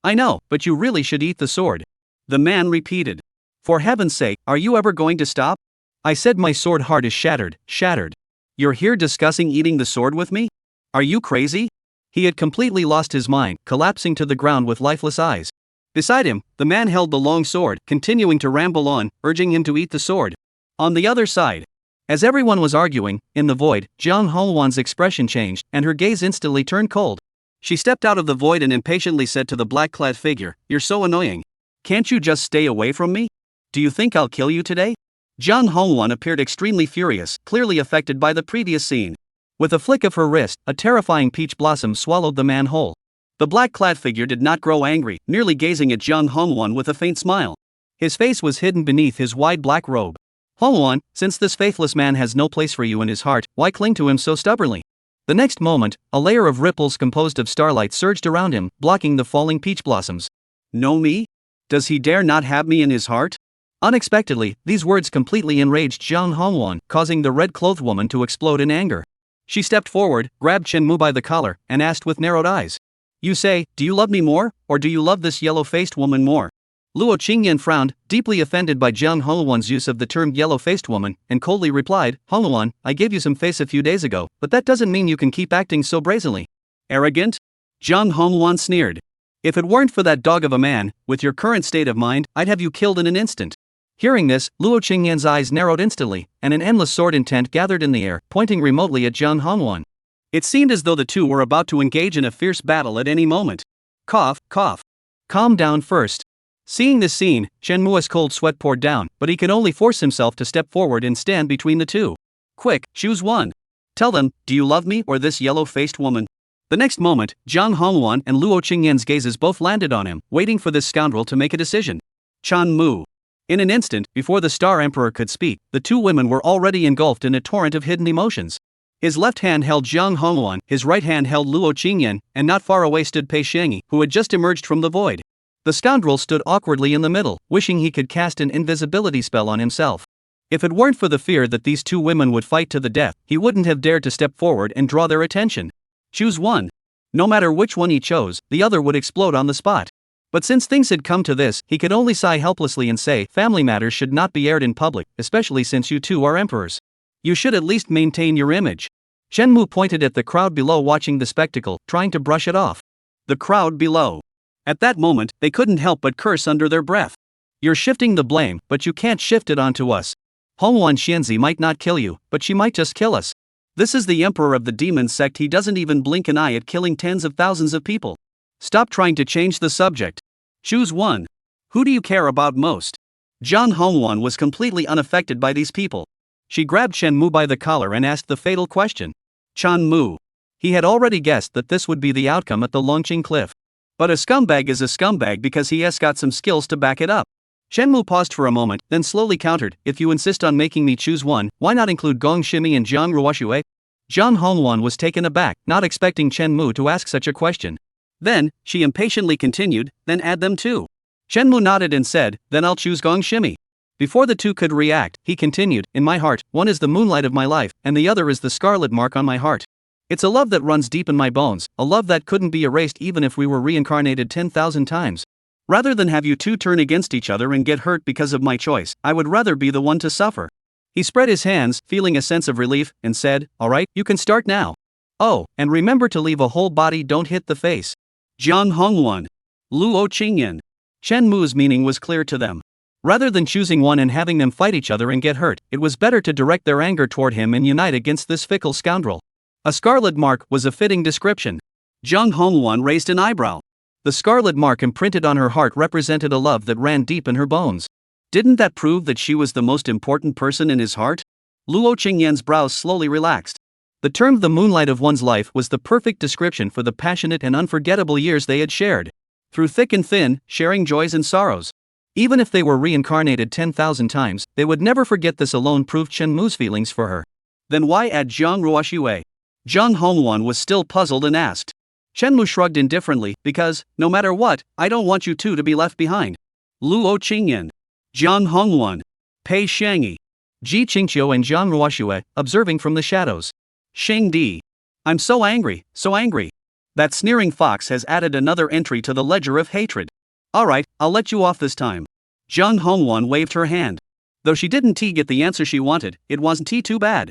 "I know, but you really should eat the sword," the man repeated. "For heaven's sake, are you ever going to stop? I said my sword heart is shattered, shattered. You're here discussing eating the sword with me? Are you crazy?" He had completely lost his mind, collapsing to the ground with lifeless eyes. Beside him, the man held the long sword, continuing to ramble on, urging him to eat the sword. On the other side, as everyone was arguing, in the void, Jiang Hongwan's expression changed, and her gaze instantly turned cold. She stepped out of the void and impatiently said to the black-clad figure, "You're so annoying. Can't you just stay away from me? Do you think I'll kill you today?" Jiang Hongwan appeared extremely furious, clearly affected by the previous scene. With a flick of her wrist, a terrifying peach blossom swallowed the man whole. The black-clad figure did not grow angry, merely gazing at Jiang Hongwan with a faint smile. His face was hidden beneath his wide black robe. "Hongwan, since this faithless man has no place for you in his heart, why cling to him so stubbornly?" The next moment, a layer of ripples composed of starlight surged around him, blocking the falling peach blossoms. "Know me? Does he dare not have me in his heart?" Unexpectedly, these words completely enraged Jiang Hongwan, causing the red-clothed woman to explode in anger. She stepped forward, grabbed Chen Mu by the collar, and asked with narrowed eyes, "You say, do you love me more, or do you love this yellow-faced woman more?" Luo Qingyan frowned, deeply offended by Jiang Hongwan's use of the term yellow-faced woman, and coldly replied, "Hongwan, I gave you some face a few days ago, but that doesn't mean you can keep acting so brazenly." "Arrogant?" Jiang Hongwan sneered. "If it weren't for that dog of a man, with your current state of mind, I'd have you killed in an instant." Hearing this, Luo Qingyan's eyes narrowed instantly, and an endless sword intent gathered in the air, pointing remotely at Jiang Hongwan. It seemed as though the two were about to engage in a fierce battle at any moment. Cough, cough. "Calm down first." Seeing this scene, Chen Mu's cold sweat poured down, but he could only force himself to step forward and stand between the two. "Quick, choose one. Tell them, do you love me or this yellow-faced woman?" The next moment, Jiang Hongwan and Luo Qingyan's gazes both landed on him, waiting for this scoundrel to make a decision. Chen Mu. In an instant, before the Star Emperor could speak, the two women were already engulfed in a torrent of hidden emotions. His left hand held Jiang Hongwan, his right hand held Luo Qingyan, and not far away stood Pei Xiangyi, who had just emerged from the void. The scoundrel stood awkwardly in the middle, wishing he could cast an invisibility spell on himself. If it weren't for the fear that these two women would fight to the death, he wouldn't have dared to step forward and draw their attention. Choose one. No matter which one he chose, the other would explode on the spot. But since things had come to this, he could only sigh helplessly and say, "Family matters should not be aired in public, especially since you two are emperors. You should at least maintain your image." Chen Mu pointed at the crowd below watching the spectacle, trying to brush it off. The crowd below. At that moment, they couldn't help but curse under their breath. "You're shifting the blame, but you can't shift it onto us. Hongwan Xianzi might not kill you, but she might just kill us. This is the emperor of the demon sect. He doesn't even blink an eye at killing tens of thousands of people. Stop trying to change the subject. Choose one. Who do you care about most?" Jiang Hongwan was completely unaffected by these people. She grabbed Chen Mu by the collar and asked the fatal question. "Chen Mu." He had already guessed that this would be the outcome at the launching cliff. But a scumbag is a scumbag because he has got some skills to back it up. Shenmue paused for a moment, then slowly countered, if you insist on making me choose one, why not include Gong Shimi and Jiang Ruoxue? Jiang Hongwan was taken aback, not expecting Shenmue to ask such a question. Then, she impatiently continued, then add them too. Shenmue nodded and said, then I'll choose Gong Shimi. Before the two could react, he continued, in my heart, one is the moonlight of my life, and the other is the scarlet mark on my heart. It's a love that runs deep in my bones, a love that couldn't be erased even if we were reincarnated 10,000 times. Rather than have you two turn against each other and get hurt because of my choice, I would rather be the one to suffer. He spread his hands, feeling a sense of relief, and said, alright, you can start now. Oh, and remember to leave a whole body, don't hit the face. Jiang Hongwan. Luo Qingyan. Shenmue's meaning was clear to them. Rather than choosing one and having them fight each other and get hurt, it was better to direct their anger toward him and unite against this fickle scoundrel. A scarlet mark was a fitting description. Jiang Hongwan raised an eyebrow. The scarlet mark imprinted on her heart represented a love that ran deep in her bones. Didn't that prove that she was the most important person in his heart? Luo Qingyan's brows slowly relaxed. The term the moonlight of one's life was the perfect description for the passionate and unforgettable years they had shared. Through thick and thin, sharing joys and sorrows. Even if they were reincarnated 10,000 times, they would never forget this alone proved Shenmue's feelings for her. Then why add Jiang Ruoxue? Jiang Hongwan was still puzzled and asked. Shenmue shrugged indifferently, because, no matter what, I don't want you two to be left behind. Luo Qingyan. Jiang Hongwan. Pei Xiangyi. Ji Qingqiu and Jiang Ruoxue, observing from the shadows. Xing Di. I'm so angry, so angry. That sneering fox has added another entry to the ledger of hatred. Alright, I'll let you off this time. Jiang Hongwan waved her hand. Though she didn't get the answer she wanted, it wasn't too bad.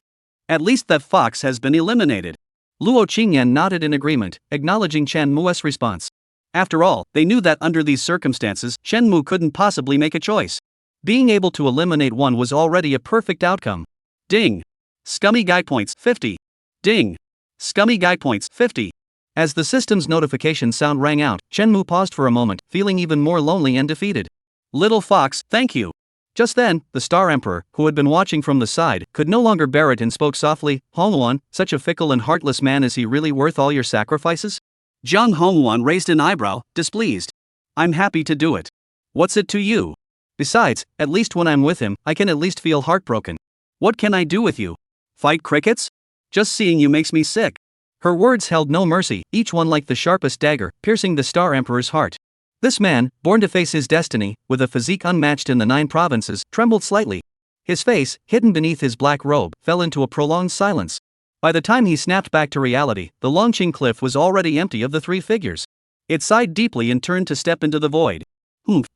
At least that fox has been eliminated. Luo Qingyan nodded in agreement, acknowledging Shenmue's response. After all, they knew that under these circumstances, Shenmue couldn't possibly make a choice. Being able to eliminate one was already a perfect outcome. Ding. Scummy guy points 50. Ding. Scummy guy points 50. As the system's notification sound rang out, Shenmue paused for a moment, feeling even more lonely and defeated. Little fox, thank you. Just then, the Star Emperor, who had been watching from the side, could no longer bear it and spoke softly, Hongwan, such a fickle and heartless man, is he really worth all your sacrifices? Jiang Hongwan raised an eyebrow, displeased. I'm happy to do it. What's it to you? Besides, at least when I'm with him, I can at least feel heartbroken. What can I do with you? Fight crickets? Just seeing you makes me sick. Her words held no mercy, each one like the sharpest dagger, piercing the Star Emperor's heart. This man, born to face his destiny, with a physique unmatched in the 9 provinces, trembled slightly. His face, hidden beneath his black robe, fell into a prolonged silence. By the time he snapped back to reality, the launching cliff was already empty of the 3 figures. It sighed deeply and turned to step into the void.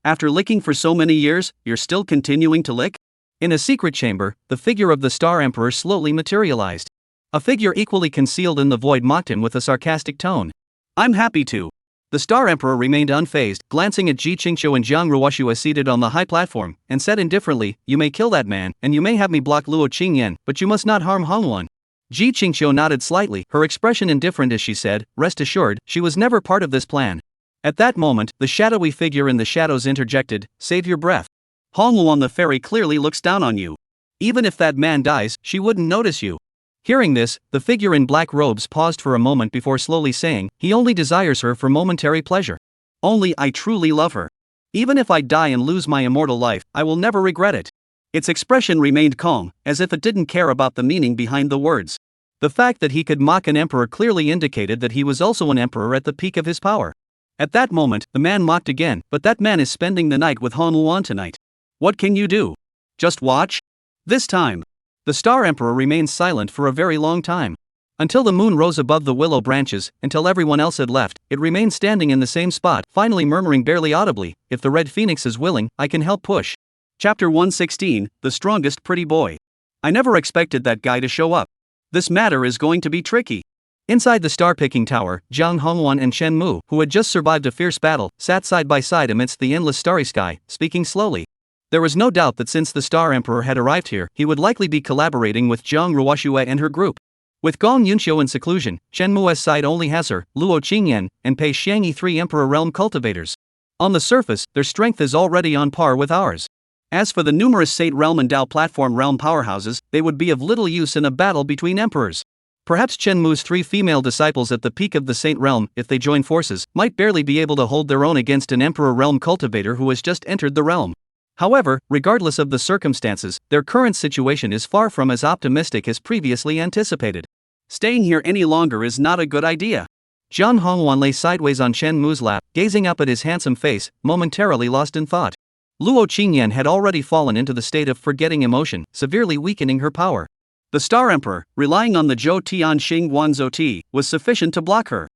After licking for so many years, you're still continuing to lick? In a secret chamber, the figure of the Star Emperor slowly materialized. A figure equally concealed in the void mocked him with a sarcastic tone. I'm happy to. The Star Emperor remained unfazed, glancing at Ji Qingqiu and Jiang Ruoxue seated on the high platform, and said indifferently, you may kill that man, and you may have me block Luo Qingyan, but you must not harm Hongwan. Ji Qingqiu nodded slightly, her expression indifferent as she said, rest assured, she was never part of this plan. At that moment, the shadowy figure in the shadows interjected, save your breath. Hongwan the fairy clearly looks down on you. Even if that man dies, she wouldn't notice you. Hearing this, the figure in black robes paused for a moment before slowly saying, he only desires her for momentary pleasure. Only I truly love her. Even if I die and lose my immortal life, I will never regret it. Its expression remained calm, as if it didn't care about the meaning behind the words. The fact that he could mock an emperor clearly indicated that he was also an emperor at the peak of his power. At that moment, the man mocked again, but that man is spending the night with Hongwan tonight. What can you do? Just watch? This time. The Star Emperor remained silent for a very long time. Until the moon rose above the willow branches, until everyone else had left, it remained standing in the same spot, finally murmuring barely audibly, if the Red Phoenix is willing, I can help push. Chapter 116, The Strongest Pretty Boy. I never expected that guy to show up. This matter is going to be tricky. Inside the star-picking tower, Jiang Hongwan and Shenmue, who had just survived a fierce battle, sat side by side amidst the endless starry sky, speaking slowly. There was no doubt that since the Star Emperor had arrived here, he would likely be collaborating with Jiang Ruoxue and her group. With Gong Yunxiu in seclusion, Shenmue's side only has her, Luo Qingyan, and Pei Xiangyi, 3 Emperor Realm cultivators. On the surface, their strength is already on par with ours. As for the numerous Sate Realm and Dao Platform Realm powerhouses, they would be of little use in a battle between emperors. Perhaps Chen Mu's 3 female disciples at the peak of the Saint Realm, if they join forces, might barely be able to hold their own against an Emperor Realm cultivator who has just entered the realm. However, regardless of the circumstances, their current situation is far from as optimistic as previously anticipated. Staying here any longer is not a good idea. Jiang Hongwan lay sideways on Chen Mu's lap, gazing up at his handsome face, momentarily lost in thought. Luo Qingyan had already fallen into the state of forgetting emotion, severely weakening her power. The Star Emperor, relying on the Zhou Tian Xing Guanzhou Ti, was sufficient to block her.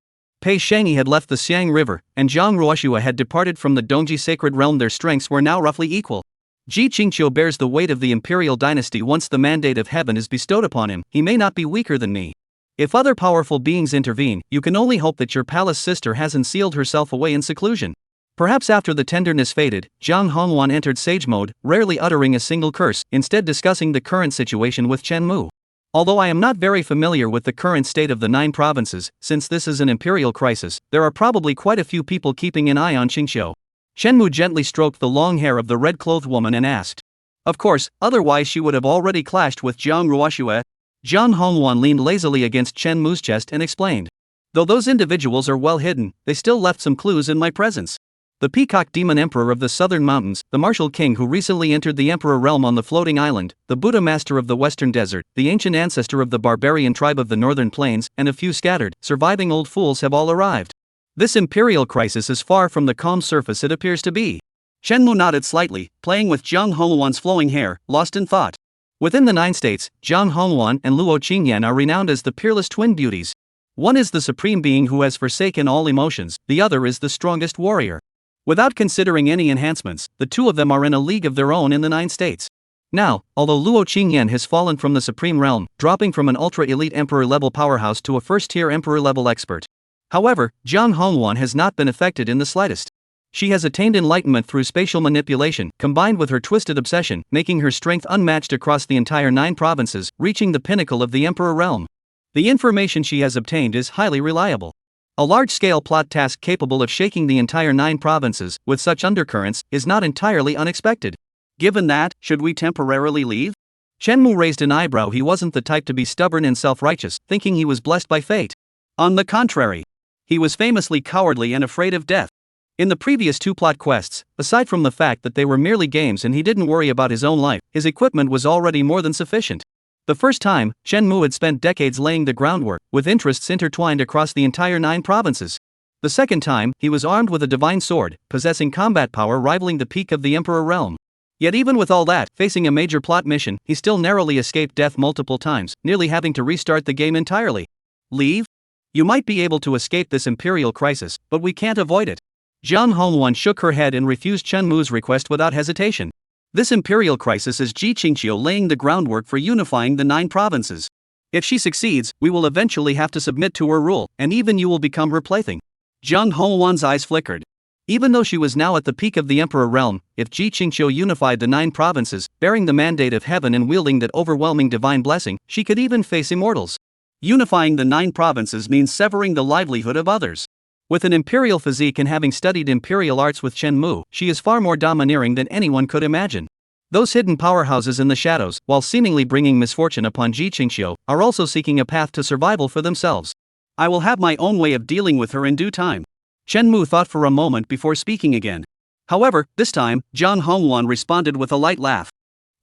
Pei Shangyi had left the Xiang River, and Zhang Ruoxua had departed from the Dongji Sacred Realm. Their strengths were now roughly equal. Ji Qingqiu bears the weight of the imperial dynasty. Once the mandate of heaven is bestowed upon him, he may not be weaker than me. If other powerful beings intervene, you can only hope that your palace sister hasn't sealed herself away in seclusion. Perhaps after the tenderness faded, Jiang Hongwan entered sage mode, rarely uttering a single curse, instead discussing the current situation with Chen Mu. Although I am not very familiar with the current state of the 9 provinces, since this is an imperial crisis, there are probably quite a few people keeping an eye on Qingqiu. Chen Mu gently stroked the long hair of the red-clothed woman and asked. Of course, otherwise she would have already clashed with Zhang Ruoxua. Jiang Hongwan leaned lazily against Chen Mu's chest and explained. Though those individuals are well hidden, they still left some clues in my presence. The Peacock Demon Emperor of the Southern Mountains, the Martial King who recently entered the Emperor Realm on the floating island, the Buddha Master of the Western Desert, the ancient ancestor of the barbarian tribe of the Northern Plains, and a few scattered, surviving old fools have all arrived. This imperial crisis is far from the calm surface it appears to be. Chen Mu nodded slightly, playing with Jiang Hongwan's flowing hair, lost in thought. Within the 9 states, Jiang Hongwan and Luo Qingyan are renowned as the peerless twin beauties. One is the supreme being who has forsaken all emotions, the other is the strongest warrior. Without considering any enhancements, the 2 of them are in a league of their own in the 9 states. Now, although Luo Qingyan has fallen from the supreme realm, dropping from an ultra-elite emperor-level powerhouse to a first-tier emperor-level expert. However, Jiang Hongwan has not been affected in the slightest. She has attained enlightenment through spatial manipulation, combined with her twisted obsession, making her strength unmatched across the entire 9 provinces, reaching the pinnacle of the emperor realm. The information she has obtained is highly reliable. A large-scale plot task capable of shaking the entire 9 provinces, with such undercurrents, is not entirely unexpected. Given that, should we temporarily leave? Chen Mu raised an eyebrow. He wasn't the type to be stubborn and self-righteous, thinking he was blessed by fate. On the contrary, he was famously cowardly and afraid of death. In the previous 2 plot quests, aside from the fact that they were merely games and he didn't worry about his own life, his equipment was already more than sufficient. The first time, Chen Mu had spent decades laying the groundwork, with interests intertwined across the entire 9 provinces. The second time, he was armed with a divine sword, possessing combat power rivaling the peak of the Emperor Realm. Yet even with all that, facing a major plot mission, he still narrowly escaped death multiple times, nearly having to restart the game entirely. Leave? You might be able to escape this imperial crisis, but we can't avoid it. Jiang Hongwan shook her head and refused Chen Mu's request without hesitation. This imperial crisis is Ji Qingqiu laying the groundwork for unifying the 9 provinces. If she succeeds, we will eventually have to submit to her rule, and even you will become her plaything. Jiang Hongwan's eyes flickered. Even though she was now at the peak of the Emperor Realm, if Ji Qingqiu unified the 9 provinces, bearing the mandate of heaven and wielding that overwhelming divine blessing, she could even face immortals. Unifying the 9 provinces means severing the livelihood of others. With an imperial physique and having studied imperial arts with Chen Mu, she is far more domineering than anyone could imagine. Those hidden powerhouses in the shadows, while seemingly bringing misfortune upon Ji Qingqiu, are also seeking a path to survival for themselves. I will have my own way of dealing with her in due time. Chen Mu thought for a moment before speaking again. However, this time, Jiang Hongwan responded with a light laugh.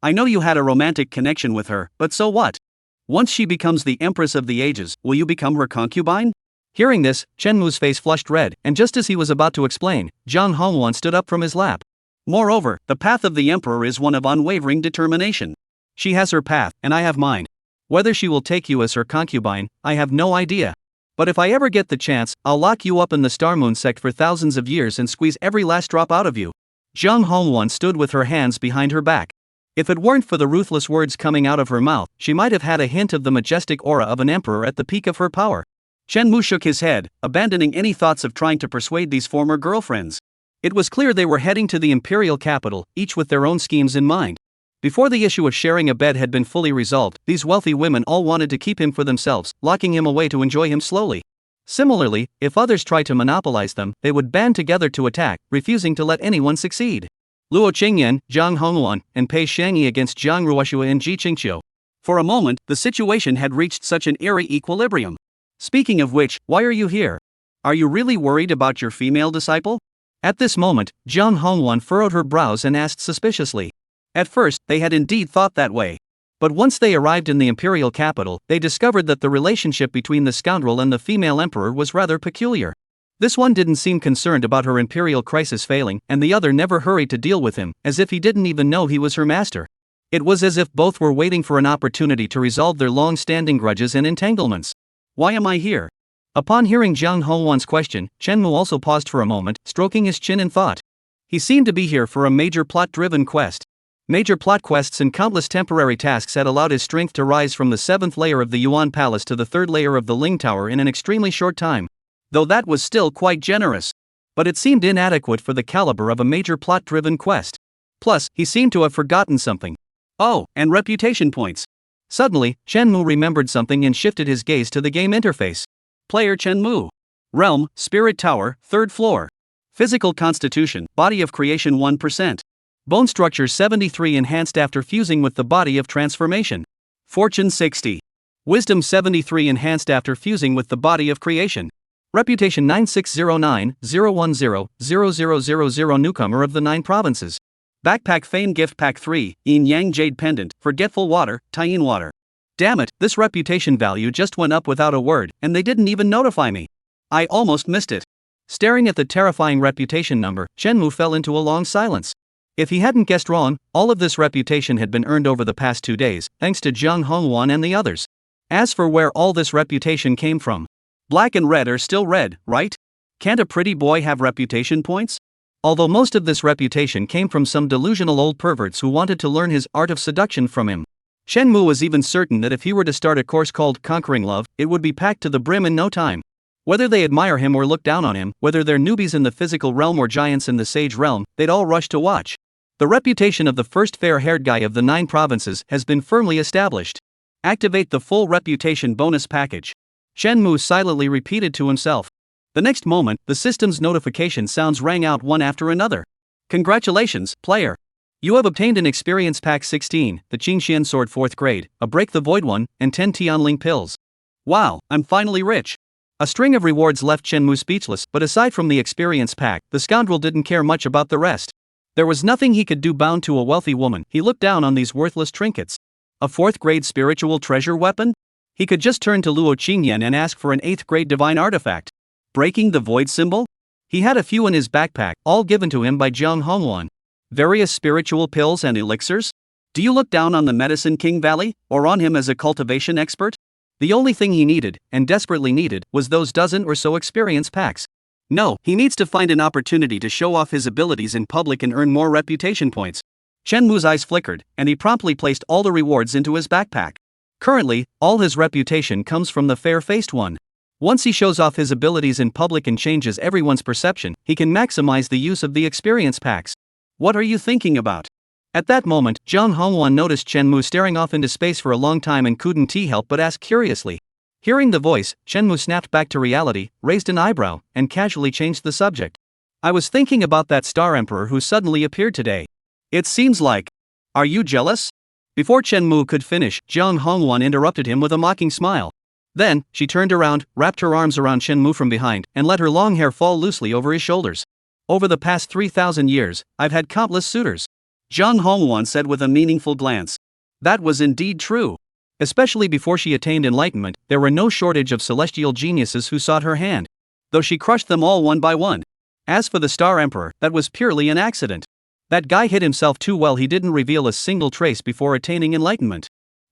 I know you had a romantic connection with her, but so what? Once she becomes the Empress of the Ages, will you become her concubine? Hearing this, Chen Mu's face flushed red, and just as he was about to explain, Jiang Hongwan stood up from his lap. Moreover, the path of the Emperor is one of unwavering determination. She has her path, and I have mine. Whether she will take you as her concubine, I have no idea. But if I ever get the chance, I'll lock you up in the Star Moon sect for thousands of years and squeeze every last drop out of you. Jiang Hongwan stood with her hands behind her back. If it weren't for the ruthless words coming out of her mouth, she might have had a hint of the majestic aura of an emperor at the peak of her power. Chen Mu shook his head, abandoning any thoughts of trying to persuade these former girlfriends. It was clear they were heading to the imperial capital, each with their own schemes in mind. Before the issue of sharing a bed had been fully resolved, these wealthy women all wanted to keep him for themselves, locking him away to enjoy him slowly. Similarly, if others tried to monopolize them, they would band together to attack, refusing to let anyone succeed. Luo Qingyan, Jiang Hongwan, and Pei Shangyi against Zhang Ruoxua and Ji Qingqiu. For a moment, the situation had reached such an eerie equilibrium. Speaking of which, why are you here? Are you really worried about your female disciple? At this moment, Jiang Hongwan furrowed her brows and asked suspiciously. At first, they had indeed thought that way. But once they arrived in the imperial capital, they discovered that the relationship between the scoundrel and the female emperor was rather peculiar. This one didn't seem concerned about her imperial crisis failing, and the other never hurried to deal with him, as if he didn't even know he was her master. It was as if both were waiting for an opportunity to resolve their long-standing grudges and entanglements. Why am I here? Upon hearing Jiang Hongwan's question, Shenmu also paused for a moment, stroking his chin in thought. He seemed to be here for a major plot-driven quest. Major plot quests and countless temporary tasks had allowed his strength to rise from the 7th layer of the Yuan Palace to the 3rd layer of the Ling Tower in an extremely short time. Though that was still quite generous. But it seemed inadequate for the caliber of a major plot-driven quest. Plus, he seemed to have forgotten something. Oh, and reputation points. Suddenly, Shenmu remembered something and shifted his gaze to the game interface. Player Shenmu. Realm, Spirit Tower, 3rd floor. Physical constitution, body of creation 1%. Bone structure 73 enhanced after fusing with the body of transformation. Fortune 60. Wisdom 73 enhanced after fusing with the body of creation. Reputation 9609-010-0000 newcomer of the 9 provinces. Backpack Fame Gift Pack 3, Yin Yang Jade Pendant, Forgetful Water, Taiyin Water. Damn it, this reputation value just went up without a word, and they didn't even notify me. I almost missed it. Staring at the terrifying reputation number, Shenmu fell into a long silence. If he hadn't guessed wrong, all of this reputation had been earned over the past 2 days, thanks to Jiang Hongwan and the others. As for where all this reputation came from, black and red are still red, right? Can't a pretty boy have reputation points? Although most of this reputation came from some delusional old perverts who wanted to learn his art of seduction from him. Shenmu was even certain that if he were to start a course called Conquering Love, it would be packed to the brim in no time. Whether they admire him or look down on him, whether they're newbies in the physical realm or giants in the sage realm, they'd all rush to watch. The reputation of the first fair-haired guy of the 9 provinces has been firmly established. Activate the full reputation bonus package. Shenmu silently repeated to himself. The next moment, the system's notification sounds rang out one after another. Congratulations, player! You have obtained an Experience Pack 16, the Qingxian Sword 4th grade, a Break the Void one, and 10 Tianling pills. Wow, I'm finally rich! A string of rewards left Shenmu speechless, but aside from the Experience Pack, the scoundrel didn't care much about the rest. There was nothing he could do. Bound to a wealthy woman, he looked down on these worthless trinkets. A 4th grade spiritual treasure weapon? He could just turn to Luo Qingyan and ask for an 8th grade divine artifact. Breaking the void symbol? He had a few in his backpack, all given to him by Jiang Hongwan. Various spiritual pills and elixirs? Do you look down on the Medicine King Valley, or on him as a cultivation expert? The only thing he needed, and desperately needed, was those dozen or so experience packs. No, he needs to find an opportunity to show off his abilities in public and earn more reputation points. Shenmu's eyes flickered, and he promptly placed all the rewards into his backpack. Currently, all his reputation comes from the fair-faced one. Once he shows off his abilities in public and changes everyone's perception, he can maximize the use of the experience packs. What are you thinking about? At that moment, Jiang Hongwan noticed Shenmu staring off into space for a long time and couldn't help but ask curiously. Hearing the voice, Shenmu snapped back to reality, raised an eyebrow, and casually changed the subject. I was thinking about that Star Emperor who suddenly appeared today. It seems like... Are you jealous? Before Shenmu could finish, Jiang Hongwan interrupted him with a mocking smile. Then, she turned around, wrapped her arms around Shenmu from behind, and let her long hair fall loosely over his shoulders. Over the past 3,000 years, I've had countless suitors. Jiang Hongwan said with a meaningful glance. That was indeed true. Especially before she attained enlightenment, there were no shortage of celestial geniuses who sought her hand. Though she crushed them all one by one. As for the Star Emperor, that was purely an accident. That guy hid himself too well. He didn't reveal a single trace before attaining enlightenment.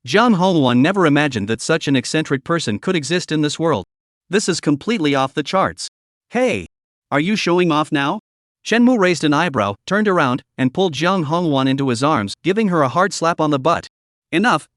Jiang Hongwan never imagined that such an eccentric person could exist in this world. This is completely off the charts. Hey! Are you showing off now? Shenmu raised an eyebrow, turned around, and pulled Jiang Hongwan into his arms, giving her a hard slap on the butt. Enough,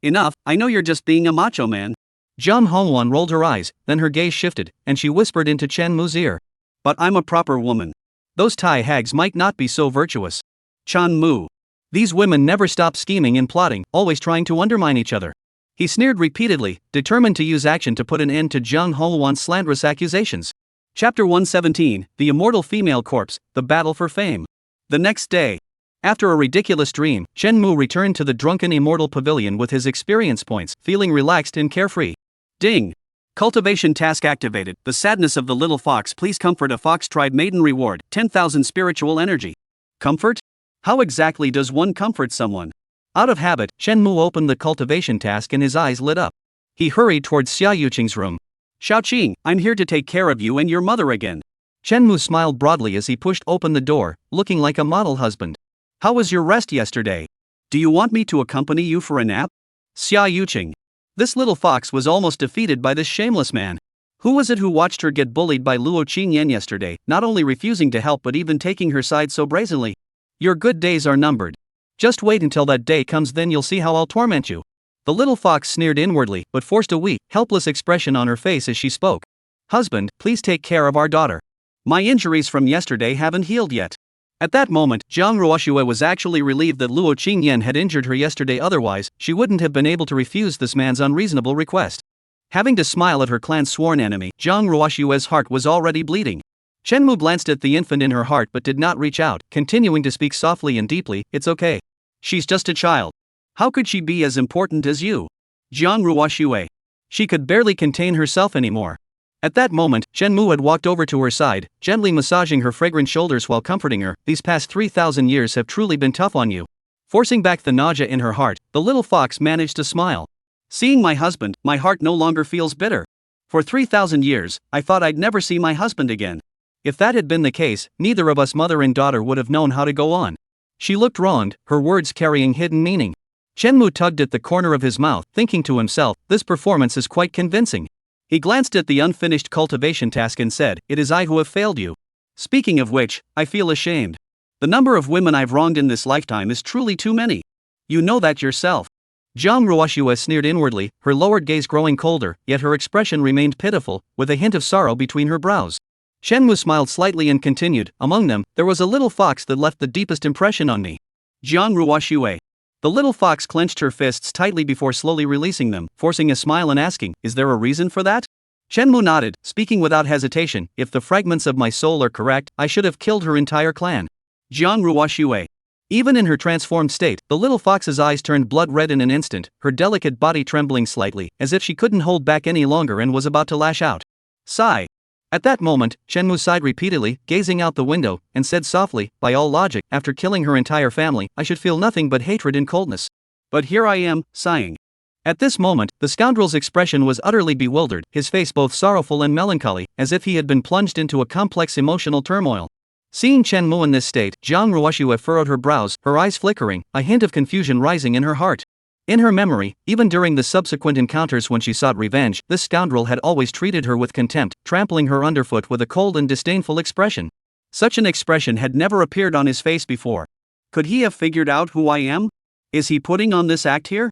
I know you're just being a macho man. Jiang Hongwan rolled her eyes, then her gaze shifted, and she whispered into Shenmu's ear. But I'm a proper woman. Those Thai hags might not be so virtuous. Chan Mu. These women never stop scheming and plotting, always trying to undermine each other. He sneered repeatedly, determined to use action to put an end to Jiang Hongwan's slanderous accusations. Chapter 117, The Immortal Female Corpse, The Battle for Fame. The next day. After a ridiculous dream, Shenmue returned to the drunken immortal pavilion with his experience points, feeling relaxed and carefree. Ding! Cultivation task activated. The sadness of the little fox. Please comfort a fox tribe maiden. Reward 10,000 spiritual energy. Comfort? How exactly does one comfort someone? Out of habit, Shenmue opened the cultivation task and his eyes lit up. He hurried towards Xia Yuqing's room. Xiaoqing, I'm here to take care of you and your mother again. Shenmue smiled broadly as he pushed open the door, looking like a model husband. How was your rest yesterday? Do you want me to accompany you for a nap? Xia Yuqing. This little fox was almost defeated by this shameless man. Who was it who watched her get bullied by Luo Qingyan yesterday, not only refusing to help but even taking her side so brazenly? Your good days are numbered. Just wait until that day comes, then you'll see how I'll torment you. The little fox sneered inwardly, but forced a weak, helpless expression on her face as she spoke. Husband, please take care of our daughter. My injuries from yesterday haven't healed yet. At that moment, Jiang Ruoxue was actually relieved that Luo Qingyan had injured her yesterday, otherwise, she wouldn't have been able to refuse this man's unreasonable request. Having to smile at her clan's sworn enemy, Jiang Ruoxue's heart was already bleeding. Shenmue glanced at the infant in her heart but did not reach out, continuing to speak softly and deeply. It's okay. She's just a child. How could she be as important as you? Jiang Ruoxue. She could barely contain herself anymore. At that moment, Shenmue had walked over to her side, gently massaging her fragrant shoulders while comforting her. These past 3,000 years have truly been tough on you. Forcing back the nausea in her heart, the little fox managed to smile. Seeing my husband, my heart no longer feels bitter. For 3,000 years, I thought I'd never see my husband again. If that had been the case, neither of us mother and daughter would have known how to go on. She looked wronged, her words carrying hidden meaning. Shenmue tugged at the corner of his mouth, thinking to himself, this performance is quite convincing. He glanced at the unfinished cultivation task and said, it is I who have failed you. Speaking of which, I feel ashamed. The number of women I've wronged in this lifetime is truly too many. You know that yourself. Jiang Ruoxue sneered inwardly, her lowered gaze growing colder, yet her expression remained pitiful, with a hint of sorrow between her brows. Shenmue smiled slightly and continued, among them, there was a little fox that left the deepest impression on me. Jiang Ruoxue. The little fox clenched her fists tightly before slowly releasing them, forcing a smile and asking, is there a reason for that? Shenmue nodded, speaking without hesitation, if the fragments of my soul are correct, I should have killed her entire clan. Jiang Ruoxue. Even in her transformed state, the little fox's eyes turned blood red in an instant, her delicate body trembling slightly, as if she couldn't hold back any longer and was about to lash out. Sigh. At that moment, Shenmue sighed repeatedly, gazing out the window, and said softly, by all logic, after killing her entire family, I should feel nothing but hatred and coldness. But here I am, sighing. At this moment, the scoundrel's expression was utterly bewildered, his face both sorrowful and melancholy, as if he had been plunged into a complex emotional turmoil. Seeing Shenmue in this state, Jiang Ruoxue furrowed her brows, her eyes flickering, a hint of confusion rising in her heart. In her memory, even during the subsequent encounters when she sought revenge, this scoundrel had always treated her with contempt, trampling her underfoot with a cold and disdainful expression. Such an expression had never appeared on his face before. Could he have figured out who I am? Is he putting on this act here?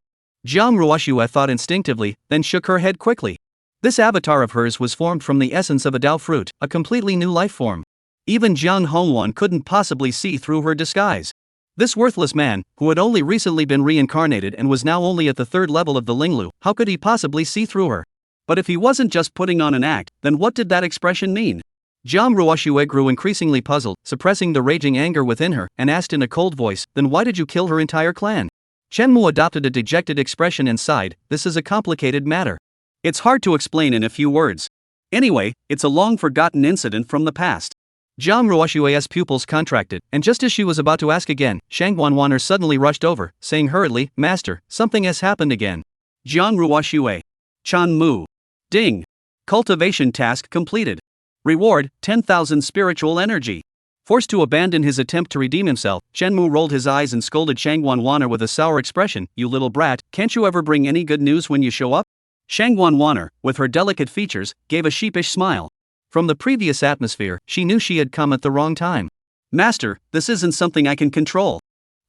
Jiang Ruoxue thought instinctively, then shook her head quickly. This avatar of hers was formed from the essence of a Dao fruit, a completely new life form. Even Jiang Hongwan couldn't possibly see through her disguise. This worthless man, who had only recently been reincarnated and was now only at the 3rd level of the Linglu, how could he possibly see through her? But if he wasn't just putting on an act, then what did that expression mean? Jiang Ruoxue grew increasingly puzzled, suppressing the raging anger within her, and asked in a cold voice, then why did you kill her entire clan? Shenmue adopted a dejected expression and sighed, this is a complicated matter. It's hard to explain in a few words. Anyway, it's a long-forgotten incident from the past. Jiang Ruoxue's pupils contracted, and just as she was about to ask again, Shang Wanwaner suddenly rushed over, saying hurriedly, Master, something has happened again. Jiang Ruoxue. Chan Mu. Ding. Cultivation task completed. Reward, 10,000 spiritual energy. Forced to abandon his attempt to redeem himself, Shenmue rolled his eyes and scolded Shang Wanwaner with a sour expression, you little brat, can't you ever bring any good news when you show up? Shang Wanwaner, with her delicate features, gave a sheepish smile. From the previous atmosphere, she knew she had come at the wrong time. Master, this isn't something I can control.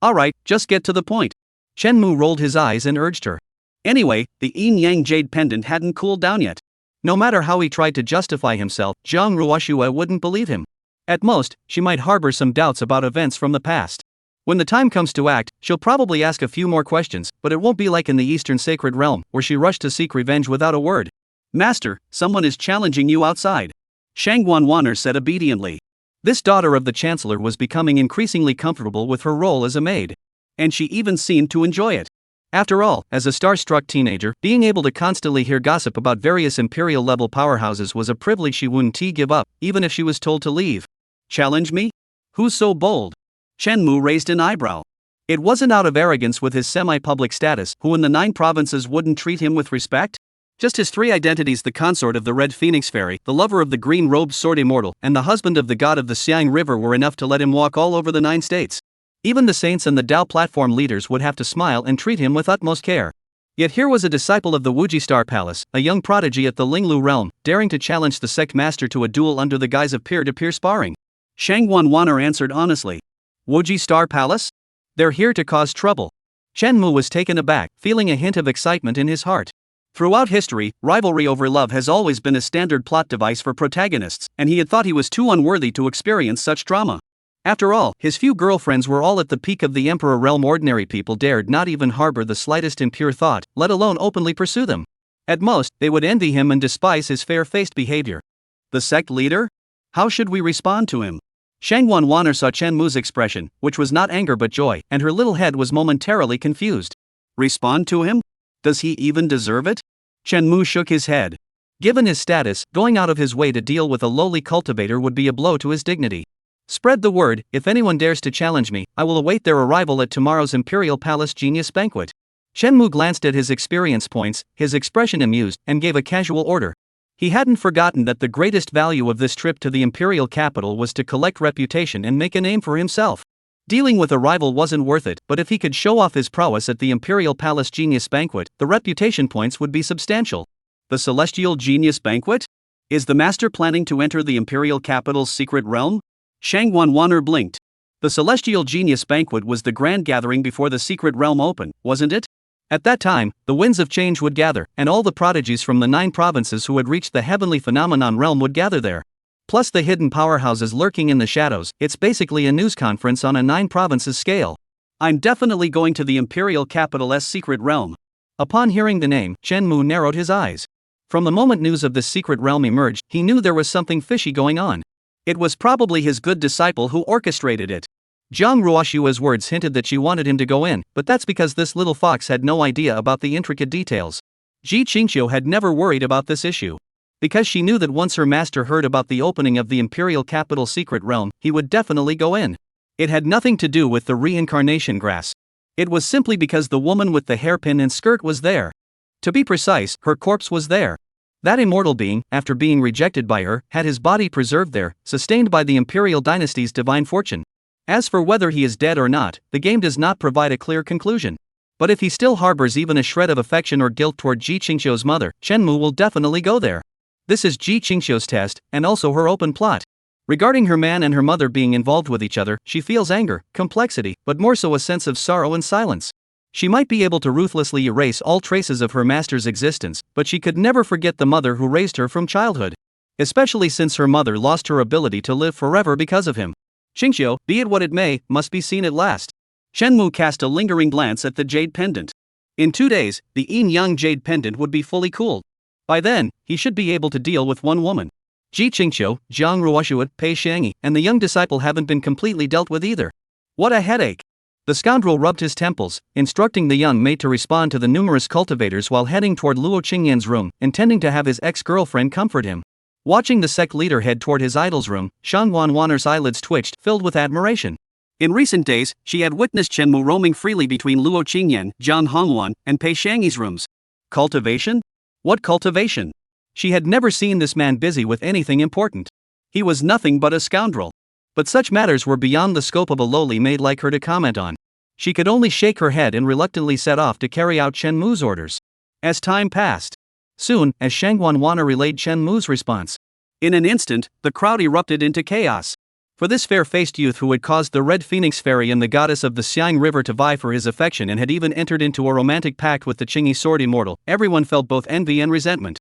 Alright, just get to the point. Shenmue rolled his eyes and urged her. Anyway, the Yin Yang Jade pendant hadn't cooled down yet. No matter how he tried to justify himself, Jiang Ruoxue wouldn't believe him. At most, she might harbor some doubts about events from the past. When the time comes to act, she'll probably ask a few more questions, but it won't be like in the Eastern Sacred Realm, where she rushed to seek revenge without a word. Master, someone is challenging you outside. Shang Wanwaner said obediently. This daughter of the Chancellor was becoming increasingly comfortable with her role as a maid. And she even seemed to enjoy it. After all, as a star-struck teenager, being able to constantly hear gossip about various imperial-level powerhouses was a privilege she wouldn't give up, even if she was told to leave. Challenge me? Who's so bold? Shenmue raised an eyebrow. It wasn't out of arrogance with his semi-public status, who in the 9 provinces wouldn't treat him with respect? Just his 3 identities: the consort of the Red Phoenix Fairy, the lover of the green-robed sword immortal, and the husband of the god of the Siang River were enough to let him walk all over the 9 states. Even the saints and the Dao platform leaders would have to smile and treat him with utmost care. Yet here was a disciple of the Wuji Star Palace, a young prodigy at the Linglu realm, daring to challenge the sect master to a duel under the guise of peer-to-peer sparring. Shang Wanwaner answered honestly. Wuji Star Palace? They're here to cause trouble. Shenmue was taken aback, feeling a hint of excitement in his heart. Throughout history, rivalry over love has always been a standard plot device for protagonists, and he had thought he was too unworthy to experience such drama. After all, his few girlfriends were all at the peak of the Emperor realm. Ordinary people dared not even harbor the slightest impure thought, let alone openly pursue them. At most, they would envy him and despise his fair-faced behavior. The sect leader? How should we respond to him? Shang Wanwaner saw Shenmue's expression, which was not anger but joy, and her little head was momentarily confused. Respond to him? Does he even deserve it? Shenmue shook his head. Given his status, going out of his way to deal with a lowly cultivator would be a blow to his dignity. Spread the word: if anyone dares to challenge me, I will await their arrival at tomorrow's Imperial Palace Genius Banquet. Shenmue glanced at his experience points, his expression amused, and gave a casual order. He hadn't forgotten that the greatest value of this trip to the Imperial capital was to collect reputation and make a name for himself. Dealing with a rival wasn't worth it, but if he could show off his prowess at the Imperial Palace Genius Banquet, the reputation points would be substantial. The Celestial Genius Banquet? Is the master planning to enter the Imperial capital's secret realm? Shang Wanwaner blinked. The Celestial Genius Banquet was the grand gathering before the secret realm opened, wasn't it? At that time, the winds of change would gather, and all the prodigies from the 9 provinces who had reached the heavenly phenomenon realm would gather there. Plus the hidden powerhouses lurking in the shadows. It's basically a news conference on a 9 provinces scale. I'm definitely going to the Imperial capital's secret realm. Upon hearing the name, Shenmue narrowed his eyes. From the moment news of this secret realm emerged, he knew there was something fishy going on. It was probably his good disciple who orchestrated it. Jiang Ruoshua's words hinted that she wanted him to go in, but that's because this little fox had no idea about the intricate details. Ji Qingqiu had never worried about this issue. Because she knew that once her master heard about the opening of the Imperial Capital secret realm, he would definitely go in. It had nothing to do with the reincarnation grass. It was simply because the woman with the hairpin and skirt was there. To be precise, her corpse was there. That immortal being, after being rejected by her, had his body preserved there, sustained by the Imperial dynasty's divine fortune. As for whether he is dead or not, the game does not provide a clear conclusion. But if he still harbors even a shred of affection or guilt toward Ji Qingqiu's mother, Shenmue will definitely go there. This is Ji Qingqiu's test, and also her open plot. Regarding her man and her mother being involved with each other, she feels anger, complexity, but more so a sense of sorrow and silence. She might be able to ruthlessly erase all traces of her master's existence, but she could never forget the mother who raised her from childhood. Especially since her mother lost her ability to live forever because of him. Qingqiu, be it what it may, must be seen at last. Shenmue cast a lingering glance at the jade pendant. In 2 days, the yin-yang jade pendant would be fully cooled. By then, he should be able to deal with one woman. Ji Qingqiu, Jiang Ruoshua, Pei Xiangyi, and the young disciple haven't been completely dealt with either. What a headache! The scoundrel rubbed his temples, instructing the young maid to respond to the numerous cultivators while heading toward Luo Qingyan's room, intending to have his ex-girlfriend comfort him. Watching the sect leader head toward his idol's room, Shang Wanwaner's eyelids twitched, filled with admiration. In recent days, she had witnessed Shenmue roaming freely between Luo Qingyan, Jiang Hongwan, and Pei Xiangyi's rooms. Cultivation? What cultivation? She had never seen this man busy with anything important. He was nothing but a scoundrel. But such matters were beyond the scope of a lowly maid like her to comment on. She could only shake her head and reluctantly set off to carry out Shenmue's orders. As time passed. Soon, as Shang Wanwaner relayed Shenmue's response. In an instant, the crowd erupted into chaos. For this fair-faced youth who had caused the Red Phoenix Fairy and the goddess of the Siang River to vie for his affection and had even entered into a romantic pact with the Qingyi sword immortal, everyone felt both envy and resentment.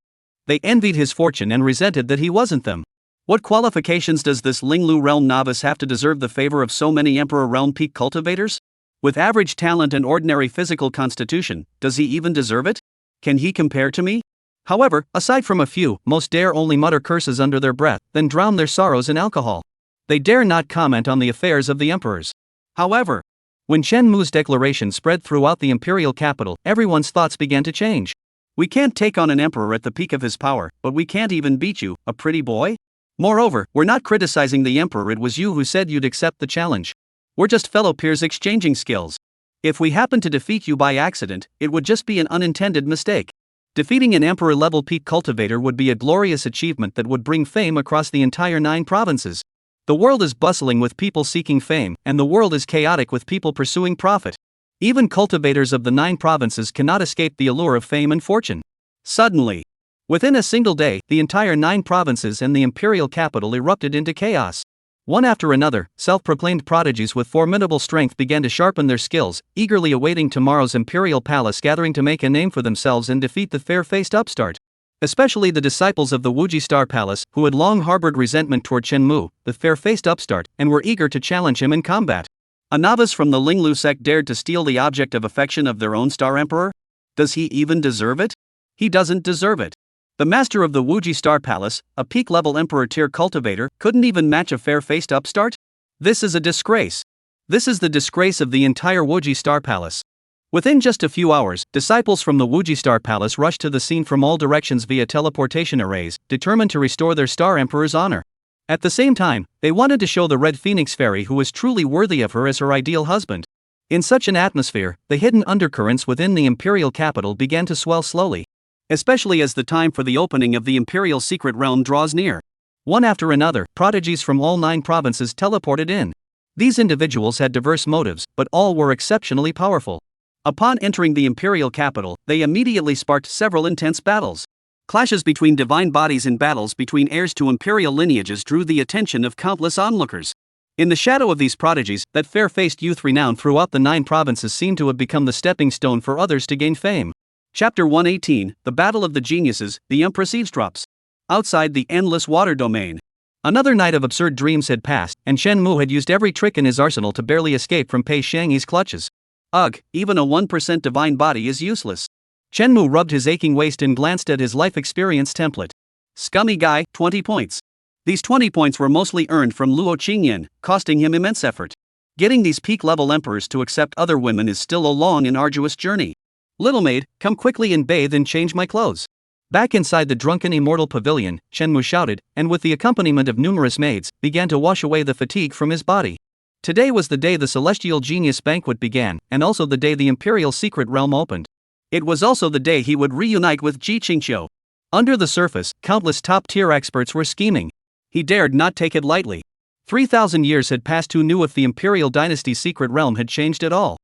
They envied his fortune and resented that he wasn't them. What qualifications does this Linglu realm novice have to deserve the favor of so many Emperor realm peak cultivators? With average talent and ordinary physical constitution, does he even deserve it? Can he compare to me? However, aside from a few, most dare only mutter curses under their breath, then drown their sorrows in alcohol. They dare not comment on the affairs of the emperors. However, when Chen Mu's declaration spread throughout the imperial capital, everyone's thoughts began to change. We can't take on an emperor at the peak of his power, but we can't even beat you, a pretty boy? Moreover, we're not criticizing the emperor, it was you who said you'd accept the challenge. We're just fellow peers exchanging skills. If we happen to defeat you by accident, it would just be an unintended mistake. Defeating an emperor-level peak cultivator would be a glorious achievement that would bring fame across the entire 9 provinces. The world is bustling with people seeking fame, and the world is chaotic with people pursuing profit. Even cultivators of the 9 provinces cannot escape the allure of fame and fortune. Suddenly, within a single day, the entire 9 provinces and the imperial capital erupted into chaos. One after another, self-proclaimed prodigies with formidable strength began to sharpen their skills, eagerly awaiting tomorrow's imperial palace gathering to make a name for themselves and defeat the fair-faced upstart. Especially the disciples of the Wuji Star Palace, who had long harbored resentment toward Chen Mu, the fair-faced upstart, and were eager to challenge him in combat. A novice from the Linglu sect dared to steal the object of affection of their own star emperor? Does he even deserve it? He doesn't deserve it. The master of the Wuji Star Palace, a peak-level emperor-tier cultivator, couldn't even match a fair-faced upstart? This is a disgrace. This is the disgrace of the entire Wuji Star Palace. Within just a few hours, disciples from the Wuji Star Palace rushed to the scene from all directions via teleportation arrays, determined to restore their star emperor's honor. At the same time, they wanted to show the Red Phoenix Fairy who was truly worthy of her as her ideal husband. In such an atmosphere, the hidden undercurrents within the imperial capital began to swell slowly. Especially as the time for the opening of the Imperial Secret Realm draws near. One after another, prodigies from all 9 provinces teleported in. These individuals had diverse motives, but all were exceptionally powerful. Upon entering the Imperial capital, they immediately sparked several intense battles. Clashes between divine bodies and battles between heirs to imperial lineages drew the attention of countless onlookers. In the shadow of these prodigies, that fair-faced youth renowned throughout the 9 provinces seemed to have become the stepping stone for others to gain fame. Chapter 118, The Battle of the Geniuses, the Empress eavesdrops. Outside the endless water domain. Another night of absurd dreams had passed, and Chen Mu had used every trick in his arsenal to barely escape from Pei Shangyi's clutches. Ugh, even a 1% divine body is useless. Chen Mu rubbed his aching waist and glanced at his life experience template. Scummy guy, 20 points. These 20 points were mostly earned from Luo Qingyan, costing him immense effort. Getting these peak-level emperors to accept other women is still a long and arduous journey. Little maid, come quickly and bathe and change my clothes. Back inside the drunken immortal pavilion, Chen Mu shouted, and with the accompaniment of numerous maids, began to wash away the fatigue from his body. Today was the day the Celestial Genius Banquet began, and also the day the Imperial Secret Realm opened. It was also the day he would reunite with Ji Qingqiu. Under the surface, countless top-tier experts were scheming. He dared not take it lightly. 3,000 years had passed, who knew if the Imperial Dynasty's secret realm had changed at all?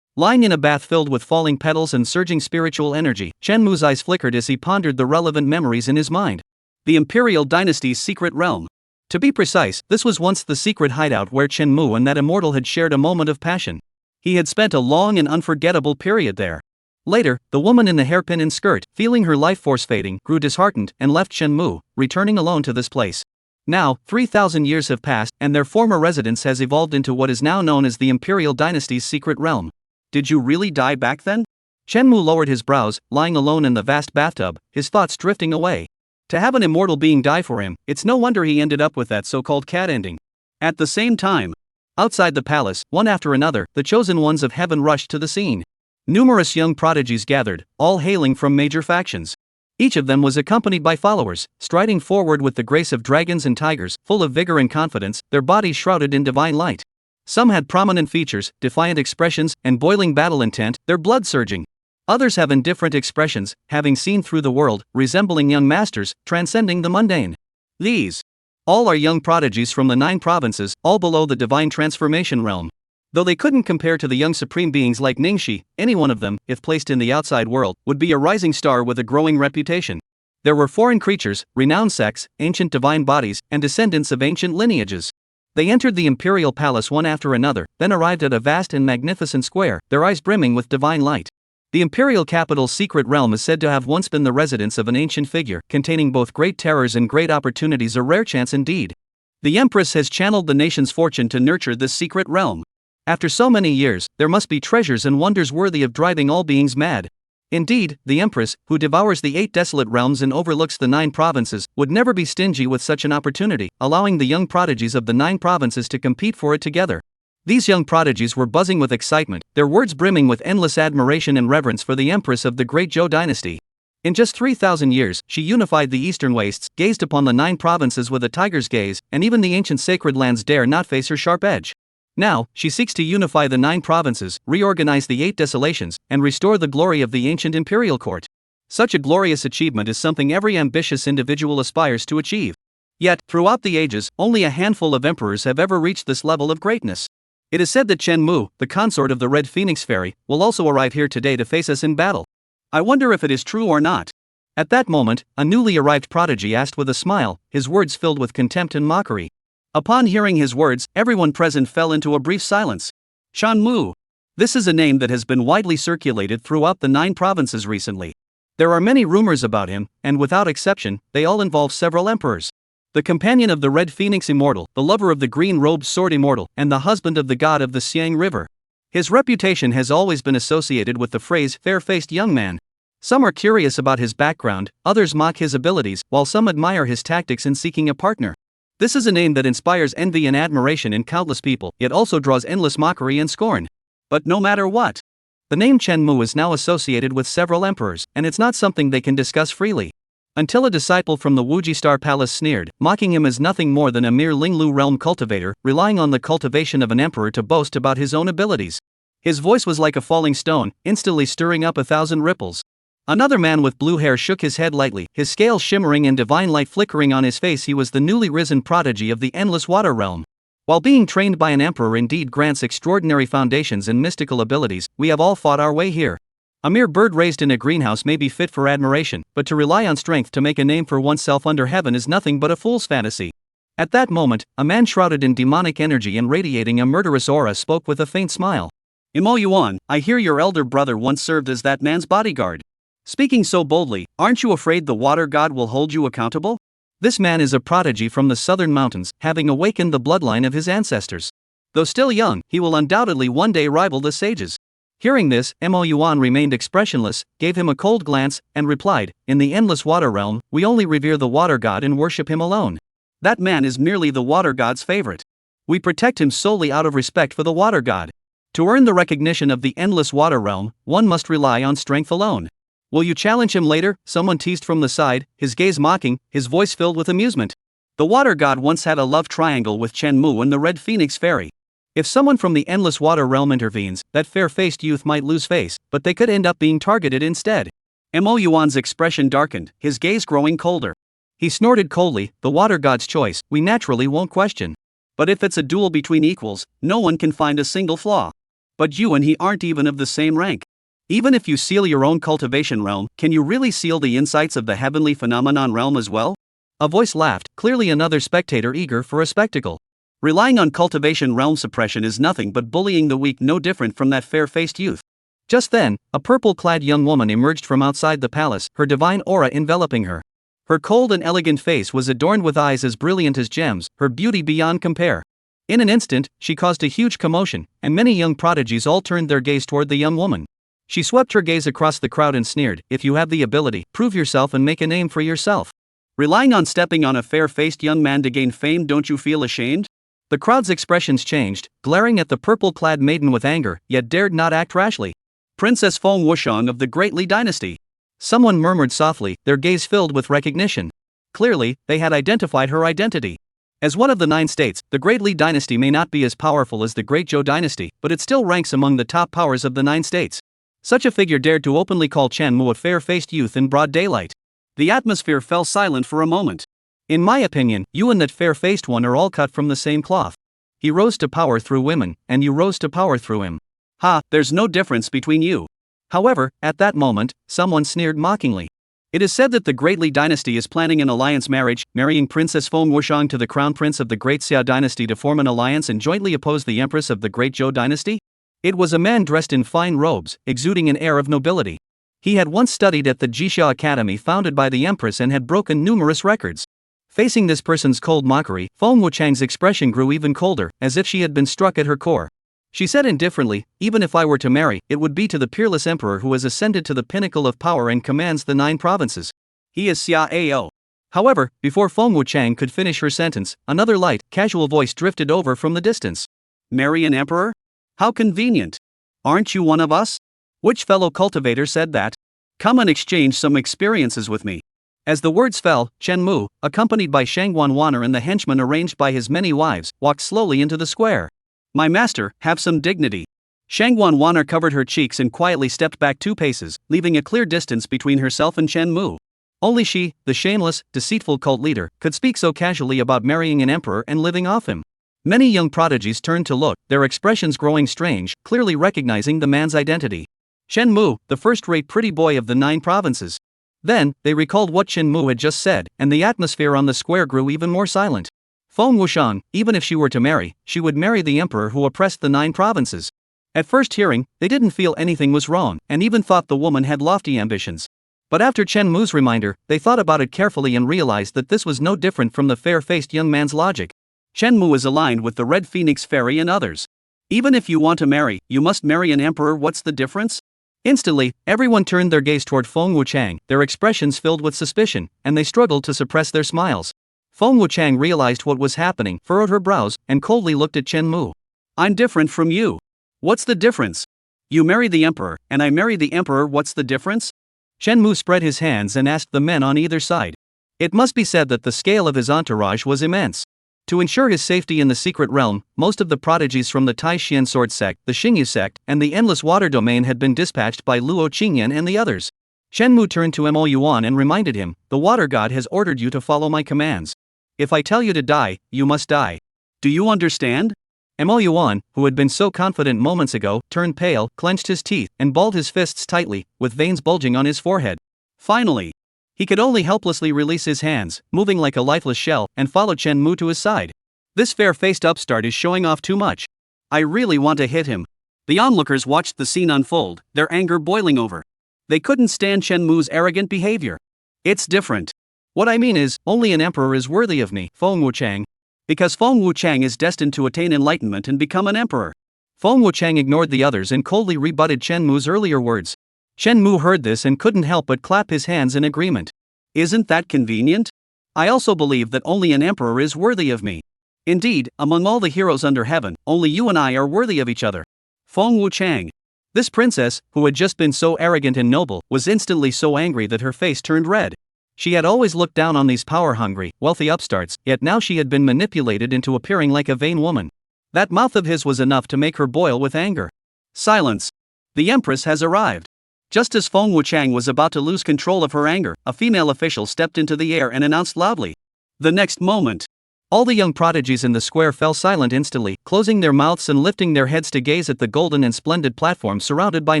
Lying in a bath filled with falling petals and surging spiritual energy, Chen Mu's eyes flickered as he pondered the relevant memories in his mind. The Imperial Dynasty's secret realm. To be precise, this was once the secret hideout where Chen Mu and that immortal had shared a moment of passion. He had spent a long and unforgettable period there. Later, the woman in the hairpin and skirt, feeling her life force fading, grew disheartened and left Chen Mu, returning alone to this place. Now, 3,000 years have passed, and their former residence has evolved into what is now known as the Imperial Dynasty's secret realm. Did you really die back then? Chen Mu lowered his brows, lying alone in the vast bathtub, his thoughts drifting away. To have an immortal being die for him, it's no wonder he ended up with that so-called cat ending. At the same time, outside the palace, one after another, the chosen ones of heaven rushed to the scene. Numerous young prodigies gathered, all hailing from major factions. Each of them was accompanied by followers, striding forward with the grace of dragons and tigers, full of vigor and confidence, their bodies shrouded in divine light. Some had prominent features, defiant expressions, and boiling battle intent, their blood surging. Others have indifferent expressions, having seen through the world, resembling young masters, transcending the mundane. These all are young prodigies from the 9 provinces, all below the divine transformation realm. Though they couldn't compare to the young supreme beings like Ningxi, any one of them, if placed in the outside world, would be a rising star with a growing reputation. There were foreign creatures, renowned sects, ancient divine bodies, and descendants of ancient lineages. They entered the imperial palace one after another, then arrived at a vast and magnificent square, their eyes brimming with divine light. The imperial capital's secret realm is said to have once been the residence of an ancient figure, containing both great terrors and great opportunities, a rare chance indeed. The empress has channeled the nation's fortune to nurture this secret realm. After so many years, there must be treasures and wonders worthy of driving all beings mad. Indeed, the empress, who devours the 8 desolate realms and overlooks the 9 provinces, would never be stingy with such an opportunity, allowing the young prodigies of the 9 provinces to compete for it together. These young prodigies were buzzing with excitement, their words brimming with endless admiration and reverence for the empress of the great Zhou dynasty. In just 3,000 years, she unified the eastern wastes, gazed upon the 9 provinces with a tiger's gaze, and even the ancient sacred lands dare not face her sharp edge. Now, she seeks to unify the 9 provinces, reorganize the 8 desolations, and restore the glory of the ancient imperial court. Such a glorious achievement is something every ambitious individual aspires to achieve. Yet, throughout the ages, only a handful of emperors have ever reached this level of greatness. It is said that Chen Mu, the consort of the Red Phoenix Fairy, will also arrive here today to face us in battle. I wonder if it is true or not. At that moment, a newly arrived prodigy asked with a smile, his words filled with contempt and mockery. Upon hearing his words, everyone present fell into a brief silence. Chen Mu. This is a name that has been widely circulated throughout the 9 provinces recently. There are many rumors about him, and without exception, they all involve several emperors. The companion of the Red Phoenix Immortal, the lover of the green-robed sword Immortal, and the husband of the god of the Xiang River. His reputation has always been associated with the phrase fair-faced young man. Some are curious about his background, others mock his abilities, while some admire his tactics in seeking a partner. This is a name that inspires envy and admiration in countless people, yet also draws endless mockery and scorn. But no matter what, the name Chen Mu is now associated with several emperors, and it's not something they can discuss freely. Until a disciple from the Wuji Star Palace sneered, mocking him as nothing more than a mere Linglu realm cultivator, relying on the cultivation of an emperor to boast about his own abilities. His voice was like a falling stone, instantly stirring up 1,000 ripples. Another man with blue hair shook his head lightly, his scales shimmering and divine light flickering on his face. He was the newly risen prodigy of the endless water realm. While being trained by an emperor indeed grants extraordinary foundations and mystical abilities, we have all fought our way here. A mere bird raised in a greenhouse may be fit for admiration, but to rely on strength to make a name for oneself under heaven is nothing but a fool's fantasy. At that moment, a man shrouded in demonic energy and radiating a murderous aura spoke with a faint smile. Imo Yuan, I hear your elder brother once served as that man's bodyguard. Speaking so boldly, aren't you afraid the water god will hold you accountable? This man is a prodigy from the southern mountains, having awakened the bloodline of his ancestors. Though still young, he will undoubtedly one day rival the sages. Hearing this, Mo Yuan remained expressionless, gave him a cold glance, and replied, in the endless water realm, we only revere the water god and worship him alone. That man is merely the water god's favorite. We protect him solely out of respect for the water god. To earn the recognition of the endless water realm, one must rely on strength alone. Will you challenge him later? Someone teased from the side, his gaze mocking, his voice filled with amusement. The water god once had a love triangle with Chen Mu and the Red Phoenix Fairy. If someone from the endless water realm intervenes, that fair-faced youth might lose face, but they could end up being targeted instead. Mo Yuan's expression darkened, his gaze growing colder. He snorted coldly, the water god's choice, we naturally won't question. But if it's a duel between equals, no one can find a single flaw. But you and he aren't even of the same rank. Even if you seal your own cultivation realm, can you really seal the insights of the heavenly phenomenon realm as well? A voice laughed, clearly another spectator eager for a spectacle. Relying on cultivation realm suppression is nothing but bullying the weak, no different from that fair-faced youth. Just then, a purple-clad young woman emerged from outside the palace, her divine aura enveloping her. Her cold and elegant face was adorned with eyes as brilliant as gems, her beauty beyond compare. In an instant, she caused a huge commotion, and many young prodigies all turned their gaze toward the young woman. She swept her gaze across the crowd and sneered, if you have the ability, prove yourself and make a name for yourself. Relying on stepping on a fair-faced young man to gain fame, don't you feel ashamed? The crowd's expressions changed, glaring at the purple-clad maiden with anger, yet dared not act rashly. Princess Feng Wushang of the Great Li Dynasty. Someone murmured softly, their gaze filled with recognition. Clearly, they had identified her identity. As one of the 9 states, the Great Li Dynasty may not be as powerful as the Great Zhou Dynasty, but it still ranks among the top powers of the 9 states. Such a figure dared to openly call Chen Mu a fair-faced youth in broad daylight. The atmosphere fell silent for a moment. In my opinion, you and that fair-faced one are all cut from the same cloth. He rose to power through women, and you rose to power through him. Ha, there's no difference between you. However, at that moment, someone sneered mockingly. It is said that the Great Li Dynasty is planning an alliance marriage, marrying Princess Feng Wushang to the Crown Prince of the Great Xia Dynasty to form an alliance and jointly oppose the Empress of the Great Zhou Dynasty? It was a man dressed in fine robes, exuding an air of nobility. He had once studied at the Jiuzhou Academy founded by the Empress and had broken numerous records. Facing this person's cold mockery, Feng Wuchang's expression grew even colder, as if she had been struck at her core. She said indifferently, even if I were to marry, it would be to the peerless emperor who has ascended to the pinnacle of power and commands the 9 provinces. He is Xia Ao. However, before Feng Wuchang could finish her sentence, another light, casual voice drifted over from the distance. Marry an emperor? How convenient. Aren't you one of us? Which fellow cultivator said that? Come and exchange some experiences with me. As the words fell, Chen Mu, accompanied by Shangguan Wanner and the henchmen arranged by his many wives, walked slowly into the square. My master, have some dignity. Shangguan Wanner covered her cheeks and quietly stepped back 2 paces, leaving a clear distance between herself and Chen Mu. Only she, the shameless, deceitful cult leader, could speak so casually about marrying an emperor and living off him. Many young prodigies turned to look, their expressions growing strange, clearly recognizing the man's identity. Chen Mu, the first-rate pretty boy of the 9 provinces. Then, they recalled what Chen Mu had just said, and the atmosphere on the square grew even more silent. Feng Wushang, even if she were to marry, she would marry the emperor who oppressed the 9 provinces. At first hearing, they didn't feel anything was wrong, and even thought the woman had lofty ambitions. But after Chen Mu's reminder, they thought about it carefully and realized that this was no different from the fair-faced young man's logic. Chen Mu is aligned with the Red Phoenix Fairy and others. Even if you want to marry, you must marry an emperor. What's the difference? Instantly, everyone turned their gaze toward Feng Wuchang, their expressions filled with suspicion, and they struggled to suppress their smiles. Feng Wuchang realized what was happening, furrowed her brows, and coldly looked at Chen Mu. I'm different from you. What's the difference? You marry the emperor, and I marry the emperor. What's the difference? Chen Mu spread his hands and asked the men on either side. It must be said that the scale of his entourage was immense. To ensure his safety in the secret realm, most of the prodigies from the Tai Xian Sword Sect, the Xingyu Sect, and the Endless Water Domain had been dispatched by Luo Qingyan and the others. Chen Mu turned to Mo Yuan and reminded him, the Water God has ordered you to follow my commands. If I tell you to die, you must die. Do you understand? Mo Yuan, who had been so confident moments ago, turned pale, clenched his teeth, and balled his fists tightly, with veins bulging on his forehead. Finally, he could only helplessly release his hands, moving like a lifeless shell, and followed Chen Mu to his side. This fair-faced upstart is showing off too much. I really want to hit him. The onlookers watched the scene unfold, their anger boiling over. They couldn't stand Chen Mu's arrogant behavior. It's different. What I mean is, only an emperor is worthy of me, Feng Wuchang. Because Feng Wuchang is destined to attain enlightenment and become an emperor. Feng Wuchang ignored the others and coldly rebutted Chen Mu's earlier words. Chen Mu heard this and couldn't help but clap his hands in agreement. Isn't that convenient? I also believe that only an emperor is worthy of me. Indeed, among all the heroes under heaven, only you and I are worthy of each other. Feng Wuchang. This princess, who had just been so arrogant and noble, was instantly so angry that her face turned red. She had always looked down on these power-hungry, wealthy upstarts, yet now she had been manipulated into appearing like a vain woman. That mouth of his was enough to make her boil with anger. Silence. The Empress has arrived. Just as Feng Wuchang was about to lose control of her anger, a female official stepped into the air and announced loudly. The next moment, all the young prodigies in the square fell silent instantly, closing their mouths and lifting their heads to gaze at the golden and splendid platform surrounded by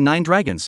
9 dragons.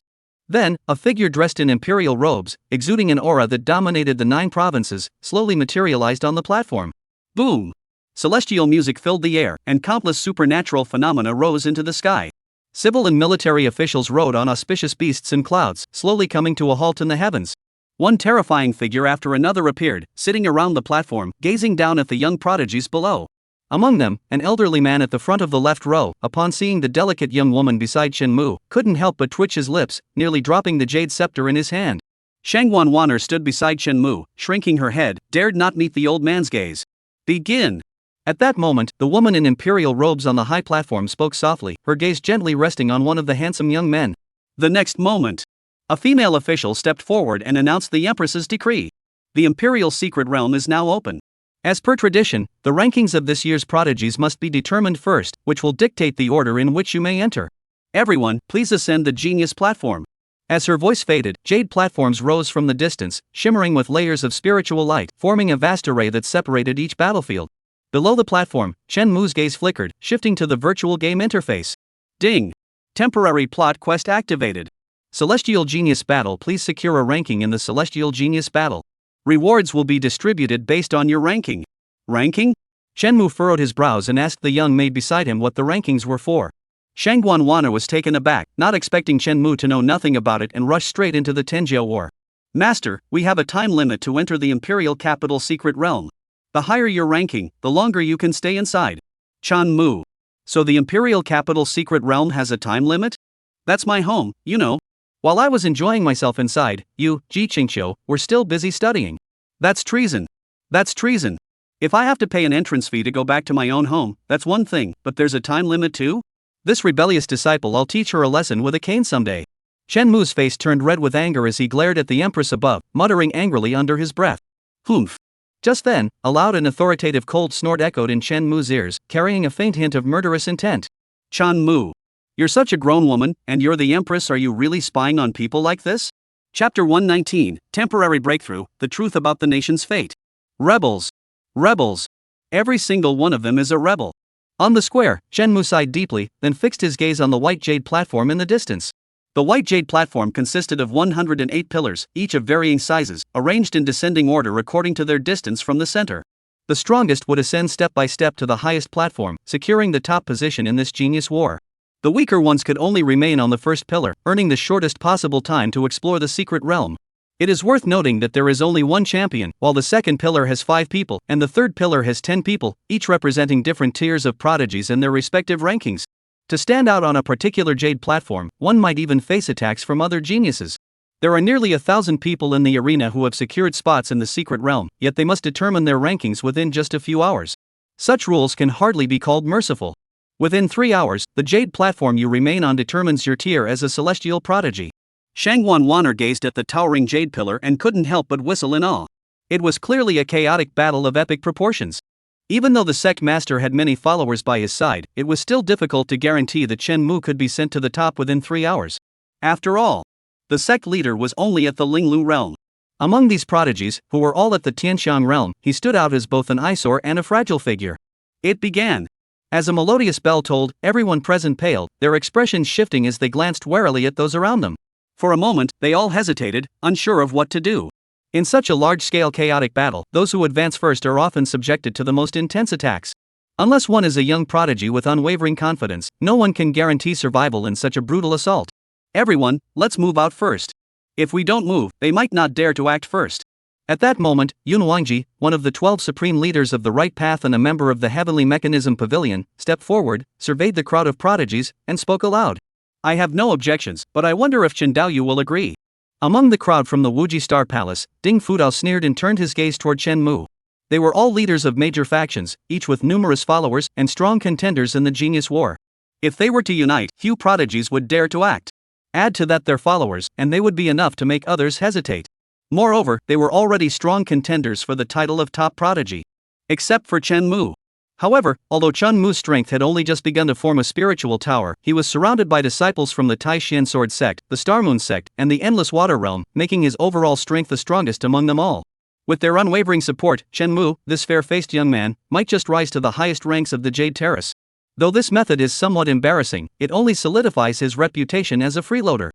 Then, a figure dressed in imperial robes, exuding an aura that dominated the 9 provinces, slowly materialized on the platform. Boom! Celestial music filled the air, and countless supernatural phenomena rose into the sky. Civil and military officials rode on auspicious beasts and clouds, slowly coming to a halt in the heavens. One terrifying figure after another appeared, sitting around the platform, gazing down at the young prodigies below. Among them, an elderly man at the front of the left row, upon seeing the delicate young woman beside Chen Mu, couldn't help but twitch his lips, nearly dropping the jade scepter in his hand. Shangguan Wanner stood beside Chen Mu, shrinking her head, dared not meet the old man's gaze. Begin! At that moment, the woman in imperial robes on the high platform spoke softly, her gaze gently resting on one of the handsome young men. The next moment, a female official stepped forward and announced the Empress's decree. The imperial secret realm is now open. As per tradition, the rankings of this year's prodigies must be determined first, which will dictate the order in which you may enter. Everyone, please ascend the genius platform. As her voice faded, jade platforms rose from the distance, shimmering with layers of spiritual light, forming a vast array that separated each battlefield. Below the platform, Chen Mu's gaze flickered, shifting to the virtual game interface. Ding! Temporary plot quest activated. Celestial Genius Battle. Please secure a ranking in the Celestial Genius Battle. Rewards will be distributed based on your ranking. Ranking? Chen Mu furrowed his brows and asked the young maid beside him what the rankings were for. Shangguan Wanner was taken aback, not expecting Chen Mu to know nothing about it, and rushed straight into the Tenjiao War. Master, we have a time limit to enter the Imperial Capital Secret Realm. The higher your ranking, the longer you can stay inside. Chan Mu. So the imperial capital secret realm has a time limit? That's my home, you know. While I was enjoying myself inside, you, Ji Qingqiu, were still busy studying. That's treason. That's treason. If I have to pay an entrance fee to go back to my own home, that's one thing, but there's a time limit too? This rebellious disciple, I'll teach her a lesson with a cane someday. Chen Mu's face turned red with anger as he glared at the empress above, muttering angrily under his breath. Humph. Just then, a loud and authoritative cold snort echoed in Chen Mu's ears, carrying a faint hint of murderous intent. Chen Mu. You're such a grown woman, and you're the empress. Are you really spying on people like this? Chapter 119, Temporary Breakthrough, The Truth About the Nation's Fate. Rebels. Rebels. Every single one of them is a rebel. On the square, Chen Mu sighed deeply, then fixed his gaze on the white jade platform in the distance. The white jade platform consisted of 108 pillars, each of varying sizes, arranged in descending order according to their distance from the center. The strongest would ascend step by step to the highest platform, securing the top position in this genius war. The weaker ones could only remain on the first pillar, earning the shortest possible time to explore the secret realm. It is worth noting that there is only one champion, while the second pillar has 5 people, and the third pillar has 10 people, each representing different tiers of prodigies and their respective rankings. To stand out on a particular jade platform, one might even face attacks from other geniuses. There are nearly 1,000 people in the arena who have secured spots in the secret realm, yet they must determine their rankings within just a few hours. Such rules can hardly be called merciful. Within 3 hours, the jade platform you remain on determines your tier as a celestial prodigy. Shang Wanwaner gazed at the towering jade pillar and couldn't help but whistle in awe. It was clearly a chaotic battle of epic proportions. Even though the sect master had many followers by his side, it was still difficult to guarantee that Chen Mu could be sent to the top within 3 hours. After all, the sect leader was only at the Linglu realm. Among these prodigies, who were all at the Tianxiang realm, he stood out as both an eyesore and a fragile figure. It began. As a melodious bell tolled, everyone present paled, their expressions shifting as they glanced warily at those around them. For a moment, they all hesitated, unsure of what to do. In such a large-scale chaotic battle, those who advance first are often subjected to the most intense attacks. Unless one is a young prodigy with unwavering confidence, no one can guarantee survival in such a brutal assault. Everyone, let's move out first. If we don't move, they might not dare to act first. At that moment, Yun Wangji, one of the 12 supreme leaders of the Right Path and a member of the Heavenly Mechanism Pavilion, stepped forward, surveyed the crowd of prodigies, and spoke aloud. I have no objections, but I wonder if Chen Daoyu will agree. Among the crowd from the Wuji Star Palace, Ding Fudao sneered and turned his gaze toward Chen Mu. They were all leaders of major factions, each with numerous followers and strong contenders in the Genius War. If they were to unite, few prodigies would dare to act. Add to that their followers, and they would be enough to make others hesitate. Moreover, they were already strong contenders for the title of top prodigy. Except for Chen Mu. However, although Chen Mu's strength had only just begun to form a spiritual tower, he was surrounded by disciples from the Tai Xian Sword Sect, the Star Moon Sect, and the Endless Water Realm, making his overall strength the strongest among them all. With their unwavering support, Chen Mu, this fair-faced young man, might just rise to the highest ranks of the Jade Terrace. Though this method is somewhat embarrassing, it only solidifies his reputation as a freeloader.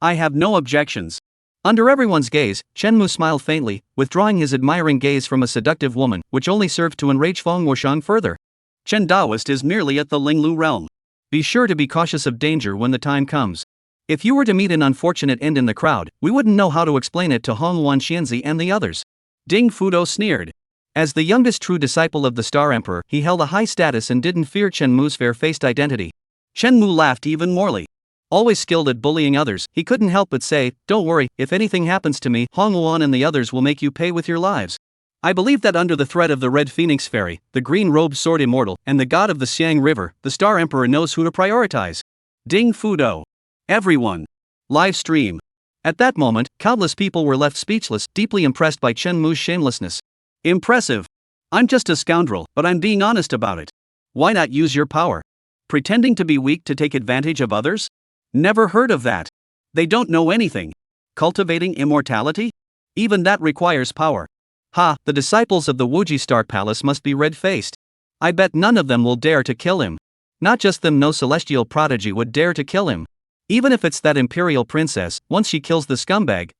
I have no objections. Under everyone's gaze, Chen Mu smiled faintly, withdrawing his admiring gaze from a seductive woman, which only served to enrage Feng Wushang further. Chen Daoist is merely at the Linglu realm. Be sure to be cautious of danger when the time comes. If you were to meet an unfortunate end in the crowd, we wouldn't know how to explain it to Hong Wanxianzi and the others. Ding Fudao sneered. As the youngest true disciple of the Star Emperor, he held a high status and didn't fear Chen Mu's fair-faced identity. Chen Mu laughed even morely. Always skilled at bullying others, he couldn't help but say, "Don't worry, if anything happens to me, Hong Wuan and the others will make you pay with your lives." I believe that under the threat of the Red Phoenix Fairy, the Green-Robed Sword Immortal, and the god of the Xiang River, the Star Emperor knows who to prioritize. Ding Fudao. Everyone. Live stream. At that moment, countless people were left speechless, deeply impressed by Chen Mu's shamelessness. Impressive. I'm just a scoundrel, but I'm being honest about it. Why not use your power? Pretending to be weak to take advantage of others? Never heard of that. They don't know anything. Cultivating immortality? Even that requires power. Ha, the disciples of the Wuji Star Palace must be red-faced. I bet none of them will dare to kill him. Not just them, no celestial prodigy would dare to kill him. Even if it's that imperial princess, once she kills the scumbag.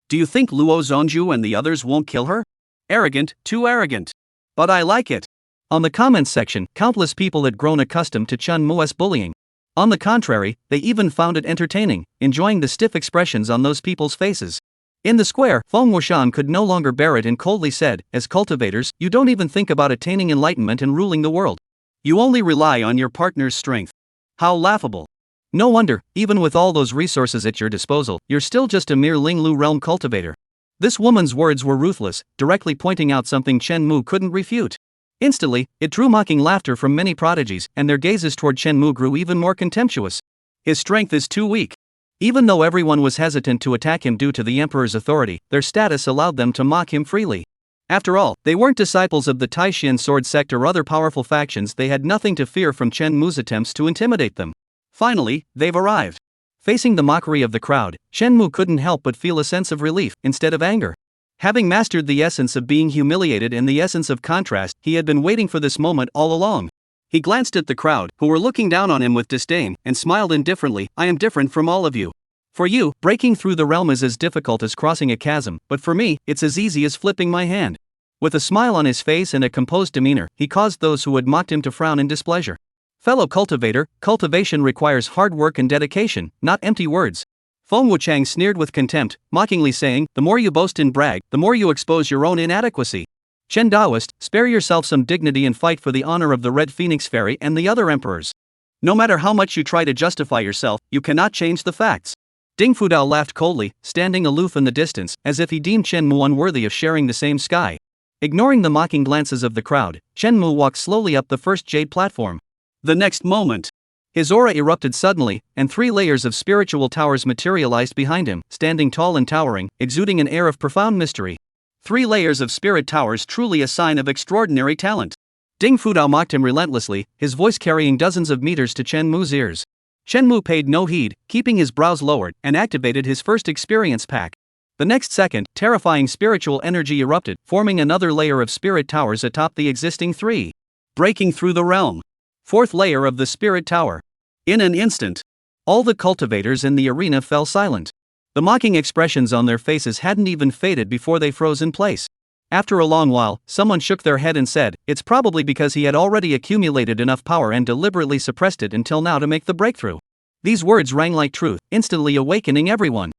Do you think Luo Zhongju and the others won't kill her? Arrogant, too arrogant. But I like it. On the comments section, countless people had grown accustomed to Chen Mu's bullying. On the contrary, they even found it entertaining, enjoying the stiff expressions on those people's faces. In the square, Feng Wushang could no longer bear it and coldly said, "As cultivators, you don't even think about attaining enlightenment and ruling the world. You only rely on your partner's strength. How laughable. No wonder, even with all those resources at your disposal, you're still just a mere Linglu realm cultivator. This woman's words were ruthless, directly pointing out something Chen Mu couldn't refute. Instantly, it drew mocking laughter from many prodigies, and their gazes toward Chen Mu grew even more contemptuous. His strength is too weak. Even though everyone was hesitant to attack him due to the emperor's authority, their status allowed them to mock him freely. After all, they weren't disciples of the Taishan sword sect or other powerful factions. They had nothing to fear from Chen Mu's attempts to intimidate them. Finally, they've arrived. Facing the mockery of the crowd, Chen Mu couldn't help but feel a sense of relief, instead of anger. Having mastered the essence of being humiliated and the essence of contrast, he had been waiting for this moment all along. He glanced at the crowd, who were looking down on him with disdain, and smiled indifferently. I am different from all of you. For you, breaking through the realm is as difficult as crossing a chasm, but for me, it's as easy as flipping my hand. With a smile on his face and a composed demeanor, he caused those who had mocked him to frown in displeasure. Fellow cultivator, cultivation requires hard work and dedication, not empty words. Feng Wuchang sneered with contempt, mockingly saying, the more you boast and brag, the more you expose your own inadequacy. Chen Daoist, spare yourself some dignity and fight for the honor of the Red Phoenix Fairy and the other emperors. No matter how much you try to justify yourself, you cannot change the facts. Ding Fudao laughed coldly, standing aloof in the distance, as if he deemed Chen Mu unworthy of sharing the same sky. Ignoring the mocking glances of the crowd, Chen Mu walked slowly up the first jade platform. The next moment, his aura erupted suddenly, and 3 layers of spiritual towers materialized behind him, standing tall and towering, exuding an air of profound mystery. 3 layers of spirit towers, truly a sign of extraordinary talent. Ding Fudao mocked him relentlessly, his voice carrying dozens of meters to Chen Mu's ears. Chen Mu paid no heed, keeping his brows lowered, and activated his first experience pack. The next second, terrifying spiritual energy erupted, forming another layer of spirit towers atop the existing 3. Breaking through the realm. 4th layer of the spirit tower. In an instant, all the cultivators in the arena fell silent. The mocking expressions on their faces hadn't even faded before they froze in place. After a long while, someone shook their head and said, it's probably because he had already accumulated enough power and deliberately suppressed it until now to make the breakthrough. These words rang like truth, instantly awakening everyone.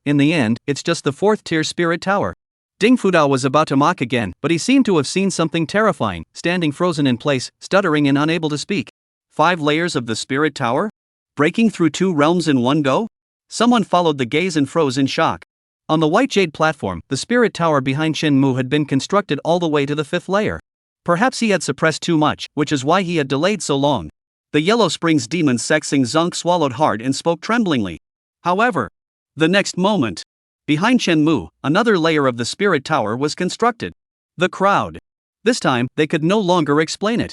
In the end, it's just the 4th tier spirit tower. Ding Fudao was about to mock again, but he seemed to have seen something terrifying, standing frozen in place, stuttering and unable to speak. 5 layers of the spirit tower? Breaking through 2 realms in one go? Someone followed the gaze and froze in shock. On the white jade platform, the spirit tower behind Chen Mu had been constructed all the way to the 5th layer. Perhaps he had suppressed too much, which is why he had delayed so long. The Yellow Springs demon Sexing Zunk swallowed hard and spoke tremblingly. However, the next moment, behind Chen Mu, another layer of the spirit tower was constructed. The crowd. This time, they could no longer explain it.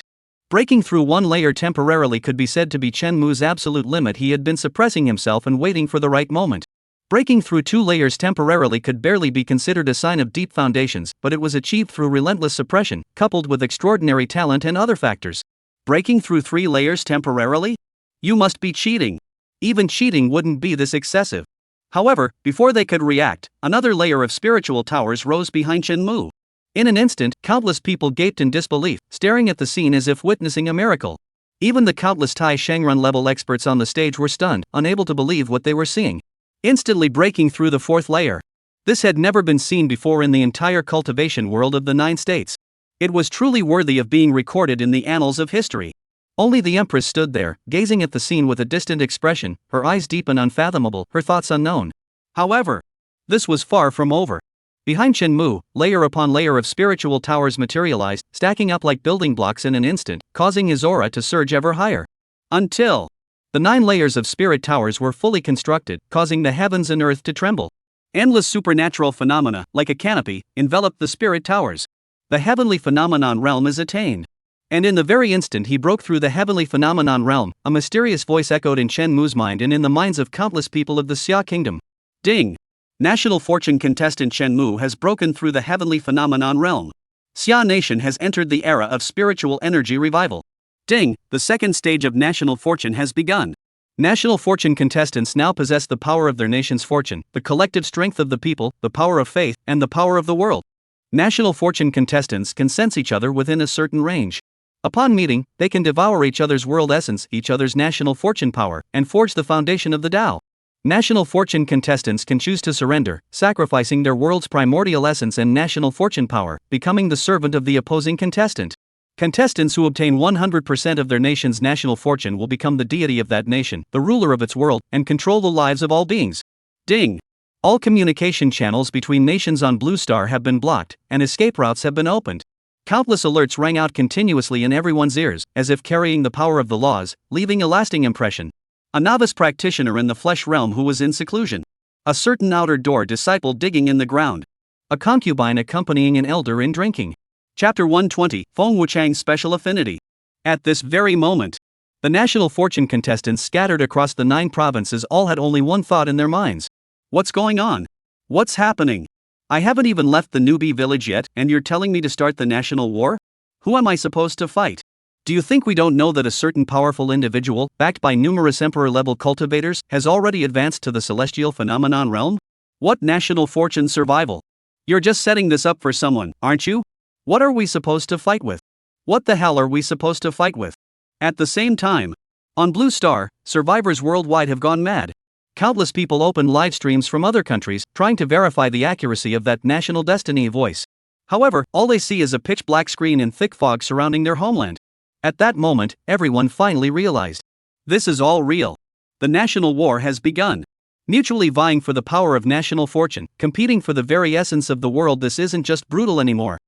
Breaking through 1 layer temporarily could be said to be Chen Mu's absolute limit. He had been suppressing himself and waiting for the right moment. Breaking through 2 layers temporarily could barely be considered a sign of deep foundations, but it was achieved through relentless suppression, coupled with extraordinary talent and other factors. Breaking through 3 layers temporarily? You must be cheating. Even cheating wouldn't be this excessive. However, before they could react, another layer of spiritual towers rose behind Chen Mu. In an instant, countless people gaped in disbelief, staring at the scene as if witnessing a miracle. Even the countless Tai Shangrun level experts on the stage were stunned, unable to believe what they were seeing. Instantly breaking through the 4th layer. This had never been seen before in the entire cultivation world of the 9 states. It was truly worthy of being recorded in the annals of history. Only the Empress stood there, gazing at the scene with a distant expression, her eyes deep and unfathomable, her thoughts unknown. However, this was far from over. Behind Chen Mu, layer upon layer of spiritual towers materialized, stacking up like building blocks in an instant, causing his aura to surge ever higher. Until the 9 layers of spirit towers were fully constructed, causing the heavens and earth to tremble. Endless supernatural phenomena, like a canopy, enveloped the spirit towers. The heavenly phenomenon realm is attained. And in the very instant he broke through the heavenly phenomenon realm, a mysterious voice echoed in Chen Mu's mind and in the minds of countless people of the Xia Kingdom. Ding! National Fortune contestant Chen Mu has broken through the heavenly phenomenon realm. Xia Nation has entered the era of spiritual energy revival. Ding! The 2nd stage of National Fortune has begun. National Fortune contestants now possess the power of their nation's fortune, the collective strength of the people, the power of faith, and the power of the world. National Fortune contestants can sense each other within a certain range. Upon meeting, they can devour each other's world essence, each other's national fortune power, and forge the foundation of the Tao. National Fortune contestants can choose to surrender, sacrificing their world's primordial essence and national fortune power, becoming the servant of the opposing contestant. Contestants who obtain 100% of their nation's national fortune will become the deity of that nation, the ruler of its world, and control the lives of all beings. Ding! All communication channels between nations on Blue Star have been blocked, and escape routes have been opened. Countless alerts rang out continuously in everyone's ears, as if carrying the power of the laws, leaving a lasting impression. A novice practitioner in the flesh realm who was in seclusion. A certain outer door disciple digging in the ground. A concubine accompanying an elder in drinking. Chapter 120, Feng Wuchang's Special Affinity. At this very moment, the national fortune contestants scattered across the 9 provinces all had only one thought in their minds. What's going on? What's happening? I haven't even left the newbie village yet, and you're telling me to start the national war? Who am I supposed to fight? Do you think we don't know that a certain powerful individual, backed by numerous emperor-level cultivators, has already advanced to the celestial phenomenon realm? What national fortune survival? You're just setting this up for someone, aren't you? What are we supposed to fight with? What the hell are we supposed to fight with? At the same time, on Blue Star, survivors worldwide have gone mad. Countless people open live streams from other countries, trying to verify the accuracy of that national destiny voice. However, all they see is a pitch-black screen and thick fog surrounding their homeland. At that moment, everyone finally realized. This is all real. The national war has begun. Mutually vying for the power of national fortune, competing for the very essence of the world. This isn't just brutal anymore.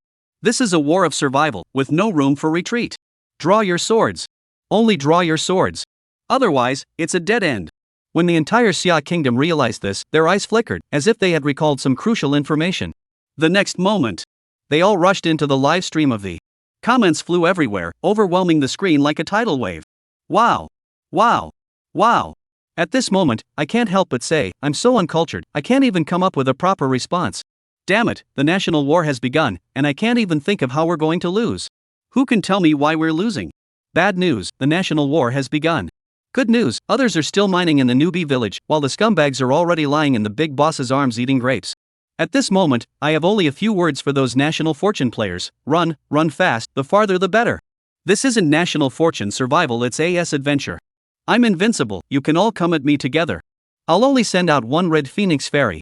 This is a war of survival, with no room for retreat. Draw your swords. Only draw your swords. Otherwise, it's a dead end. When the entire Xia kingdom realized this, their eyes flickered, as if they had recalled some crucial information. The next moment, they all rushed into the live stream of the. Comments flew everywhere, overwhelming the screen like a tidal wave. Wow! Wow! Wow! At this moment, I can't help but say, I'm so uncultured, I can't even come up with a proper response. Damn it, the national war has begun, and I can't even think of how we're going to lose. Who can tell me why we're losing? Bad news, the national war has begun. Good news, others are still mining in the newbie village, while the scumbags are already lying in the big boss's arms eating grapes. At this moment, I have only a few words for those national fortune players. Run fast, the farther the better. This isn't national fortune survival, it's AS adventure. I'm invincible, you can all come at me together. I'll only send out one red phoenix fairy.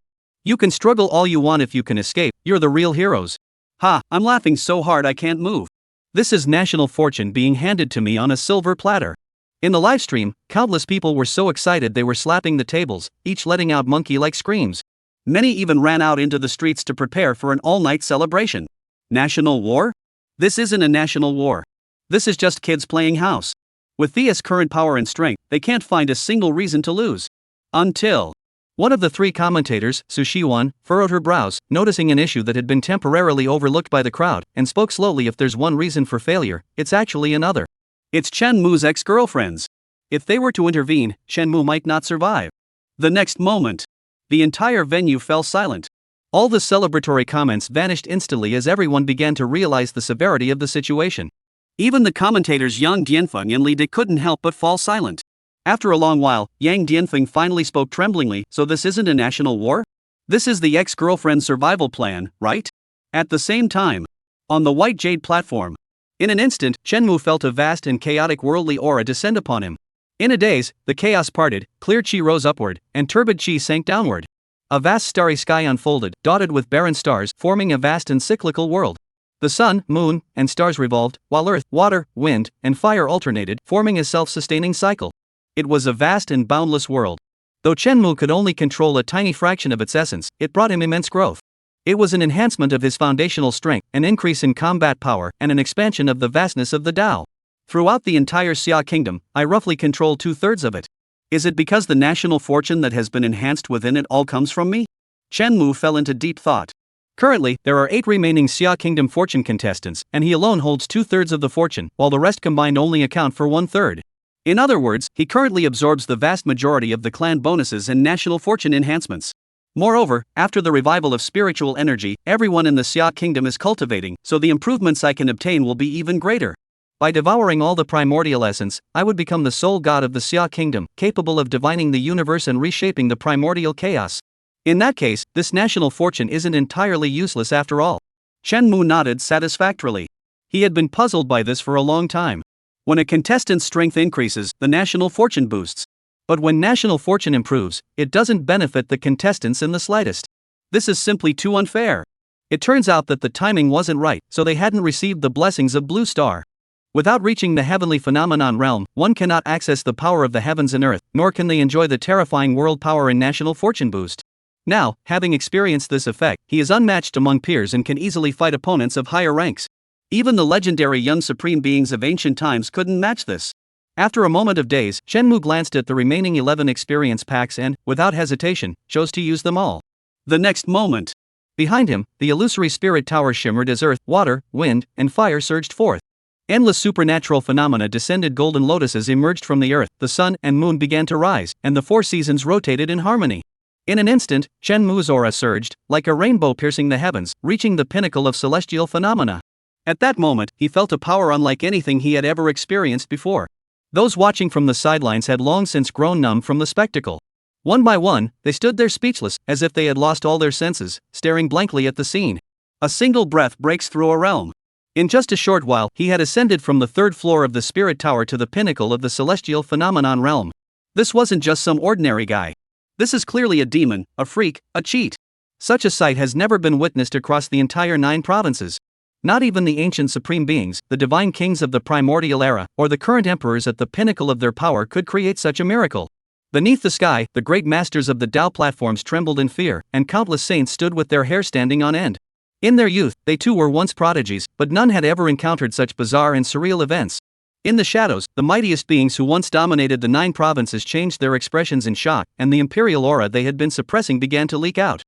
You can struggle all you want. If you can escape, you're the real heroes. Ha, I'm laughing so hard I can't move. This is national fortune being handed to me on a silver platter. In the livestream, countless people were so excited they were slapping the tables, each letting out monkey-like screams. Many even ran out into the streets to prepare for an all-night celebration. National war? This isn't a national war. This is just kids playing house. With Thea's current power and strength, they can't find a single reason to lose. Until one of the 3 commentators, Sushiwan, furrowed her brows, noticing an issue that had been temporarily overlooked by the crowd, and spoke slowly. If there's one reason for failure, it's actually another. It's Shenmu's ex-girlfriends. If they were to intervene, Shenmu might not survive. The next moment, the entire venue fell silent. All the celebratory comments vanished instantly as everyone began to realize the severity of the situation. Even the commentators Yang Dianfeng and Li De couldn't help but fall silent. After a long while, Yang Dianfeng finally spoke tremblingly. So this isn't a national war? This is the ex-girlfriend survival plan, right? At the same time, on the White Jade platform, in an instant, Shenmu felt a vast and chaotic worldly aura descend upon him. In a daze, the chaos parted, clear chi rose upward, and turbid chi sank downward. A vast starry sky unfolded, dotted with barren stars, forming a vast and cyclical world. The sun, moon, and stars revolved, while earth, water, wind, and fire alternated, forming a self-sustaining cycle. It was a vast and boundless world. Though Shenmu could only control a tiny fraction of its essence, it brought him immense growth. It was an enhancement of his foundational strength, an increase in combat power, and an expansion of the vastness of the Tao. Throughout the entire Xia kingdom, I roughly control 2/3 of it. Is it because the national fortune that has been enhanced within it all comes from me? Shenmu fell into deep thought. Currently, there are 8 remaining Xia kingdom fortune contestants, and he alone holds 2/3 of the fortune, while the rest combined only account for 1/3. In other words, he currently absorbs the vast majority of the clan bonuses and national fortune enhancements. Moreover, after the revival of spiritual energy, everyone in the Xia kingdom is cultivating, so the improvements I can obtain will be even greater. By devouring all the primordial essence, I would become the sole god of the Xia kingdom, capable of divining the universe and reshaping the primordial chaos. In that case, this national fortune isn't entirely useless after all. Shenmu nodded satisfactorily. He had been puzzled by this for a long time. When a contestant's strength increases, the national fortune boosts. But when national fortune improves, it doesn't benefit the contestants in the slightest. This is simply too unfair. It turns out that the timing wasn't right, so they hadn't received the blessings of Blue Star. Without reaching the heavenly phenomenon realm, one cannot access the power of the heavens and earth, nor can they enjoy the terrifying world power and national fortune boost. Now, having experienced this effect, he is unmatched among peers and can easily fight opponents of higher ranks. Even the legendary young supreme beings of ancient times couldn't match this. After a moment of daze, Shenmue glanced at the remaining 11 experience packs and, without hesitation, chose to use them all. The next moment, behind him, the illusory spirit tower shimmered as earth, water, wind, and fire surged forth. Endless supernatural phenomena descended. Golden lotuses emerged from the earth, the sun and moon began to rise, and the four seasons rotated in harmony. In an instant, Shenmue's aura surged, like a rainbow piercing the heavens, reaching the pinnacle of celestial phenomena. At that moment, he felt a power unlike anything he had ever experienced before. Those watching from the sidelines had long since grown numb from the spectacle. One by one, they stood there speechless, as if they had lost all their senses, staring blankly at the scene. A single breath breaks through a realm. In just a short while, he had ascended from the third floor of the spirit tower to the pinnacle of the celestial phenomenon realm. This wasn't just some ordinary guy. This is clearly a demon, a freak, a cheat. Such a sight has never been witnessed across the entire 9 provinces. Not even the ancient supreme beings, the divine kings of the primordial era, or the current emperors at the pinnacle of their power could create such a miracle. Beneath the sky, the great masters of the Tao platforms trembled in fear, and countless saints stood with their hair standing on end. In their youth, they too were once prodigies, but none had ever encountered such bizarre and surreal events. In the shadows, the mightiest beings who once dominated the 9 provinces changed their expressions in shock, and the imperial aura they had been suppressing began to leak out.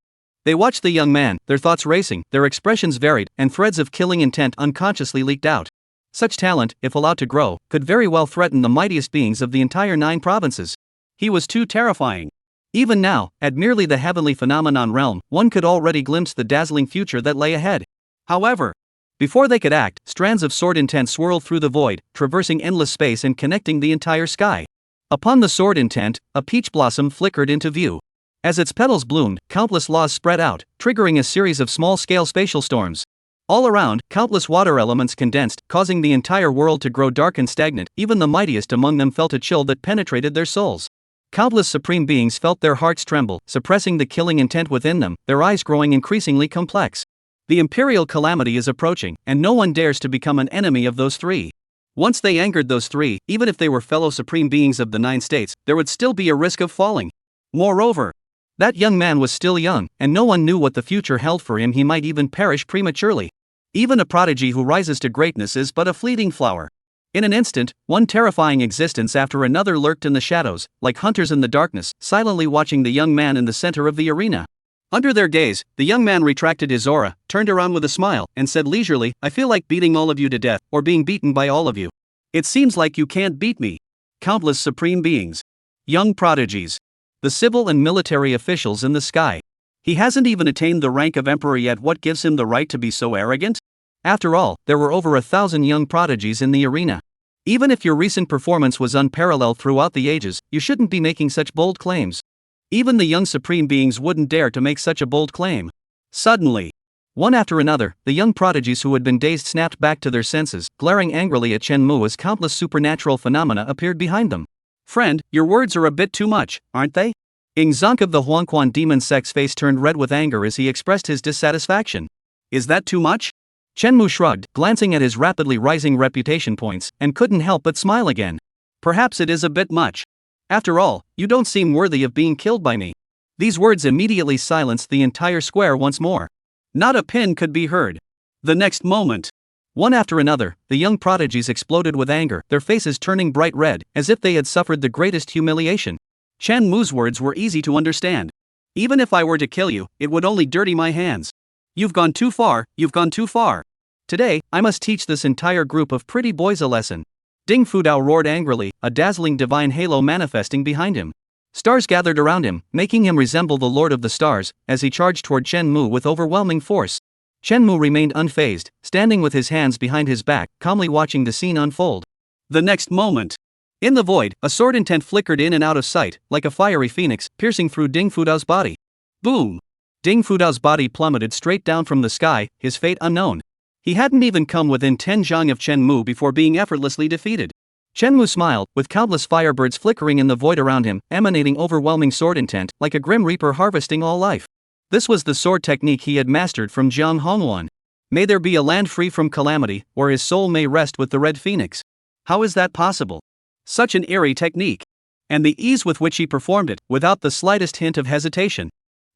They watched the young man, their thoughts racing, their expressions varied, and threads of killing intent unconsciously leaked out. Such talent, if allowed to grow, could very well threaten the mightiest beings of the entire 9 provinces. He was too terrifying. Even now, at merely the heavenly phenomenon realm, one could already glimpse the dazzling future that lay ahead. However, before they could act, strands of sword intent swirled through the void, traversing endless space and connecting the entire sky. Upon the sword intent, a peach blossom flickered into view. As its petals bloomed, countless laws spread out, triggering a series of small-scale spatial storms. All around, countless water elements condensed, causing the entire world to grow dark and stagnant. Even the mightiest among them felt a chill that penetrated their souls. Countless supreme beings felt their hearts tremble, suppressing the killing intent within them, their eyes growing increasingly complex. The imperial calamity is approaching, and no one dares to become an enemy of those 3. Once they angered those 3, even if they were fellow supreme beings of the 9 states, there would still be a risk of falling. Moreover, that young man was still young, and no one knew what the future held for him. He might even perish prematurely. Even a prodigy who rises to greatness is but a fleeting flower. In an instant, one terrifying existence after another lurked in the shadows, like hunters in the darkness, silently watching the young man in the center of the arena. Under their gaze, the young man retracted his aura, turned around with a smile, and said leisurely, "I feel like beating all of you to death, or being beaten by all of you. It seems like you can't beat me." Countless supreme beings. Young prodigies. The civil and military officials in the sky. He hasn't even attained the rank of emperor yet. What gives him the right to be so arrogant? After all, there were over 1,000 young prodigies in the arena. Even if your recent performance was unparalleled throughout the ages, you shouldn't be making such bold claims. Even the young supreme beings wouldn't dare to make such a bold claim. Suddenly, one after another, the young prodigies who had been dazed snapped back to their senses, glaring angrily at Shenmue as countless supernatural phenomena appeared behind them. "Friend, your words are a bit too much, aren't they?" Ing Zonk of the Huangquan demon sect's face turned red with anger as he expressed his dissatisfaction. "Is that too much?" Shenmue shrugged, glancing at his rapidly rising reputation points, and couldn't help but smile again. "Perhaps it is a bit much. After all, you don't seem worthy of being killed by me." These words immediately silenced the entire square once more. Not a pin could be heard. The next moment, one after another, the young prodigies exploded with anger, their faces turning bright red, as if they had suffered the greatest humiliation. Shenmue's words were easy to understand. "Even if I were to kill you, it would only dirty my hands. You've gone too far, you've gone too far. Today, I must teach this entire group of pretty boys a lesson." Ding Fudao roared angrily, a dazzling divine halo manifesting behind him. Stars gathered around him, making him resemble the Lord of the Stars, as he charged toward Shenmue with overwhelming force. Shenmue remained unfazed, standing with his hands behind his back, calmly watching the scene unfold. The next moment, in the void, a sword intent flickered in and out of sight, like a fiery phoenix, piercing through Ding Fudao's body. Boom! Ding Fudao's body plummeted straight down from the sky, his fate unknown. He hadn't even come within 10 zhang of Shenmue before being effortlessly defeated. Shenmue smiled, with countless firebirds flickering in the void around him, emanating overwhelming sword intent, like a grim reaper harvesting all life. This was the sword technique he had mastered from Jiang Hongwan. May there be a land free from calamity, where his soul may rest with the Red Phoenix. How is that possible? Such an eerie technique. And the ease with which he performed it, without the slightest hint of hesitation.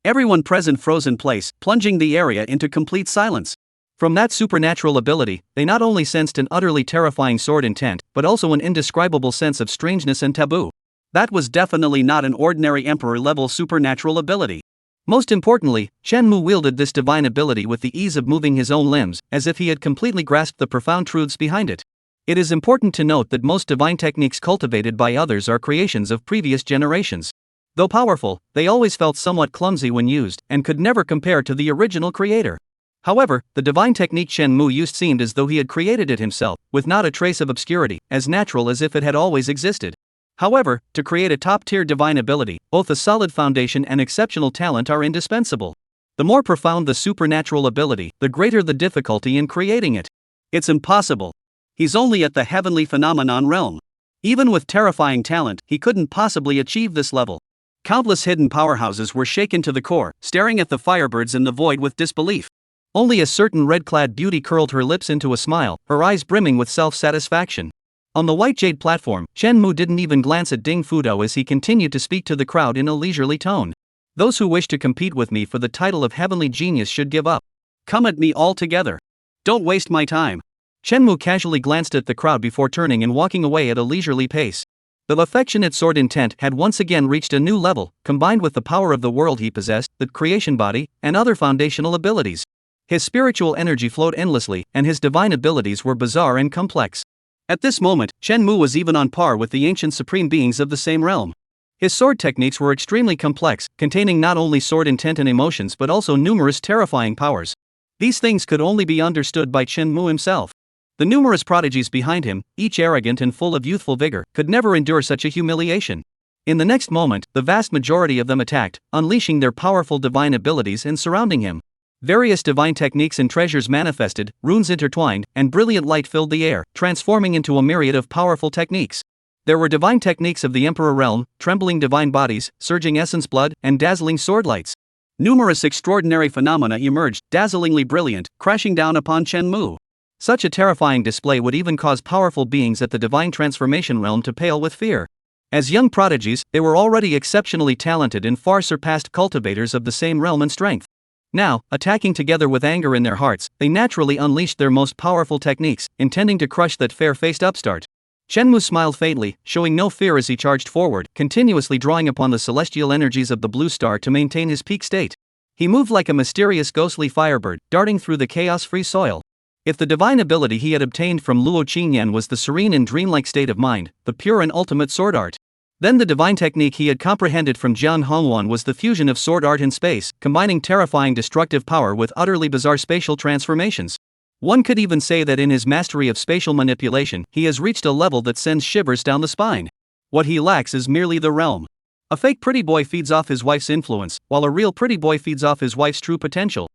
Everyone present froze in place, plunging the area into complete silence. From that supernatural ability, they not only sensed an utterly terrifying sword intent, but also an indescribable sense of strangeness and taboo. That was definitely not an ordinary emperor-level supernatural ability. Most importantly, Shenmue wielded this divine ability with the ease of moving his own limbs, as if he had completely grasped the profound truths behind it. It is important to note that most divine techniques cultivated by others are creations of previous generations. Though powerful, they always felt somewhat clumsy when used, and could never compare to the original creator. However, the divine technique Shenmue used seemed as though he had created it himself, with not a trace of obscurity, as natural as if it had always existed. However, to create a top-tier divine ability, both a solid foundation and exceptional talent are indispensable. The more profound the supernatural ability, the greater the difficulty in creating it. It's impossible. He's only at the heavenly phenomenon realm. Even with terrifying talent, he couldn't possibly achieve this level. Countless hidden powerhouses were shaken to the core, staring at the firebirds in the void with disbelief. Only a certain red-clad beauty curled her lips into a smile, her eyes brimming with self-satisfaction. On the white jade platform, Shenmue didn't even glance at Ding Fudo as he continued to speak to the crowd in a leisurely tone. Those who wish to compete with me for the title of Heavenly Genius should give up. Come at me all together. Don't waste my time. Shenmue casually glanced at the crowd before turning and walking away at a leisurely pace. The affectionate sword intent had once again reached a new level, combined with the power of the world he possessed, the creation body, and other foundational abilities. His spiritual energy flowed endlessly, and his divine abilities were bizarre and complex. At this moment, Shenmue was even on par with the ancient supreme beings of the same realm. His sword techniques were extremely complex, containing not only sword intent and emotions but also numerous terrifying powers. These things could only be understood by Shenmue himself. The numerous prodigies behind him, each arrogant and full of youthful vigor, could never endure such a humiliation. In the next moment, the vast majority of them attacked, unleashing their powerful divine abilities and surrounding him. Various divine techniques and treasures manifested, runes intertwined, and brilliant light filled the air, transforming into a myriad of powerful techniques. There were divine techniques of the Emperor realm, trembling divine bodies, surging essence blood, and dazzling sword lights. Numerous extraordinary phenomena emerged, dazzlingly brilliant, crashing down upon Shenmue. Such a terrifying display would even cause powerful beings at the divine transformation realm to pale with fear. As young prodigies, they were already exceptionally talented and far surpassed cultivators of the same realm and strength. Now, attacking together with anger in their hearts, they naturally unleashed their most powerful techniques, intending to crush that fair-faced upstart. Shenmue smiled faintly, showing no fear as he charged forward, continuously drawing upon the celestial energies of the blue star to maintain his peak state. He moved like a mysterious ghostly firebird, darting through the chaos-free soil. If the divine ability he had obtained from Luo Qingyan was the serene and dreamlike state of mind, the pure and ultimate sword art, then the divine technique he had comprehended from Jian Hongwan was the fusion of sword art and space, combining terrifying destructive power with utterly bizarre spatial transformations. One could even say that in his mastery of spatial manipulation, he has reached a level that sends shivers down the spine. What he lacks is merely the realm. A fake pretty boy feeds off his wife's influence, while a real pretty boy feeds off his wife's true potential.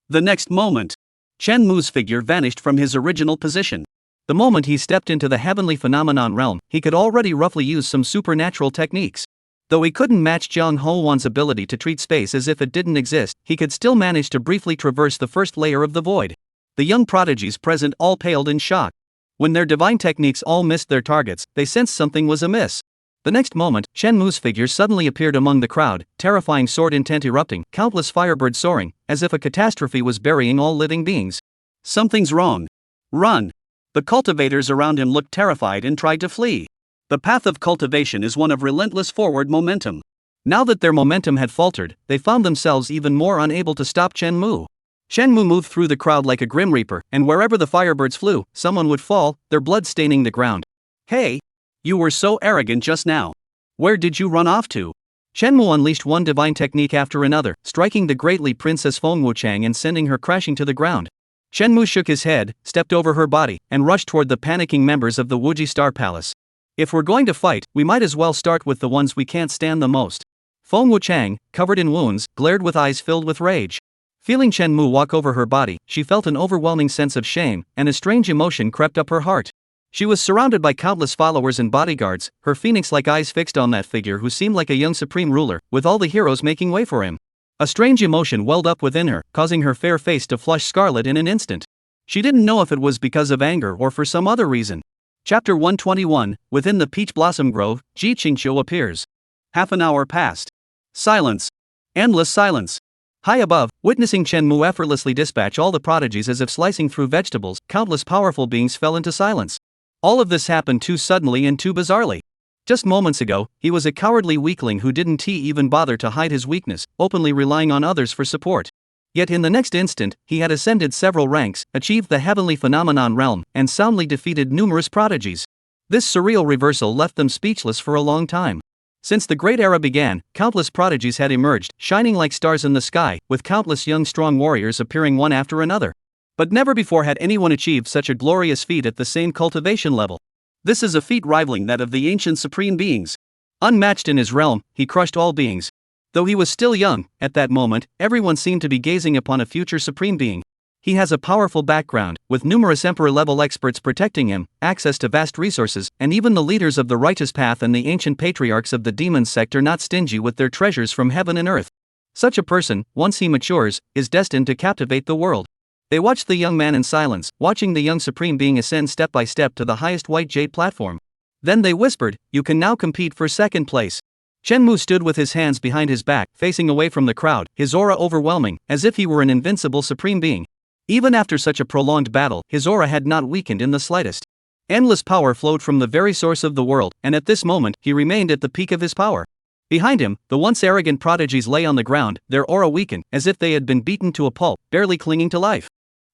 The next moment, Shenmue's figure vanished from his original position. The moment he stepped into the heavenly phenomenon realm, he could already roughly use some supernatural techniques. Though he couldn't match Jiang Hongwan's ability to treat space as if it didn't exist, he could still manage to briefly traverse the first layer of the void. The young prodigies present all paled in shock. When their divine techniques all missed their targets, they sensed something was amiss. The next moment, Shenmue's figure suddenly appeared among the crowd, terrifying sword intent erupting, countless firebirds soaring, as if a catastrophe was burying all living beings. Something's wrong. Run! The cultivators around him looked terrified and tried to flee. The path of cultivation is one of relentless forward momentum. Now that their momentum had faltered, they found themselves even more unable to stop Shenmue. Shenmue moved through the crowd like a grim reaper, and wherever the firebirds flew, someone would fall, their blood staining the ground. Hey! You were so arrogant just now. Where did you run off to? Shenmue unleashed one divine technique after another, striking the greatly Princess Feng Wuchang and sending her crashing to the ground. Shenmue shook his head, stepped over her body, and rushed toward the panicking members of the Wuji Star Palace. If we're going to fight, we might as well start with the ones we can't stand the most. Feng Wuchang, covered in wounds, glared with eyes filled with rage. Feeling Shenmue walk over her body, she felt an overwhelming sense of shame, and a strange emotion crept up her heart. She was surrounded by countless followers and bodyguards, her phoenix-like eyes fixed on that figure who seemed like a young supreme ruler, with all the heroes making way for him. A strange emotion welled up within her, causing her fair face to flush scarlet in an instant. She didn't know if it was because of anger or for some other reason. Chapter 121, Within the Peach Blossom Grove, Jiuzhou appears. Half an hour passed. Silence. Endless silence. High above, witnessing Shenmue effortlessly dispatch all the prodigies as if slicing through vegetables, countless powerful beings fell into silence. All of this happened too suddenly and too bizarrely. Just moments ago, he was a cowardly weakling who didn't even bother to hide his weakness, openly relying on others for support. Yet in the next instant, he had ascended several ranks, achieved the heavenly phenomenon realm, and soundly defeated numerous prodigies. This surreal reversal left them speechless for a long time. Since the Great Era began, countless prodigies had emerged, shining like stars in the sky, with countless young strong warriors appearing one after another. But never before had anyone achieved such a glorious feat at the same cultivation level. This is a feat rivaling that of the ancient supreme beings. Unmatched in his realm, he crushed all beings. Though he was still young, at that moment, everyone seemed to be gazing upon a future supreme being. He has a powerful background, with numerous emperor-level experts protecting him, access to vast resources, and even the leaders of the righteous path and the ancient patriarchs of the demon sect are not stingy with their treasures from heaven and earth. Such a person, once he matures, is destined to captivate the world. They watched the young man in silence, watching the young supreme being ascend step by step to the highest white jade platform. Then they whispered, "You can now compete for second place." Shenmue stood with his hands behind his back, facing away from the crowd, his aura overwhelming, as if he were an invincible supreme being. Even after such a prolonged battle, his aura had not weakened in the slightest. Endless power flowed from the very source of the world, and at this moment, he remained at the peak of his power. Behind him, the once arrogant prodigies lay on the ground, their aura weakened, as if they had been beaten to a pulp, barely clinging to life.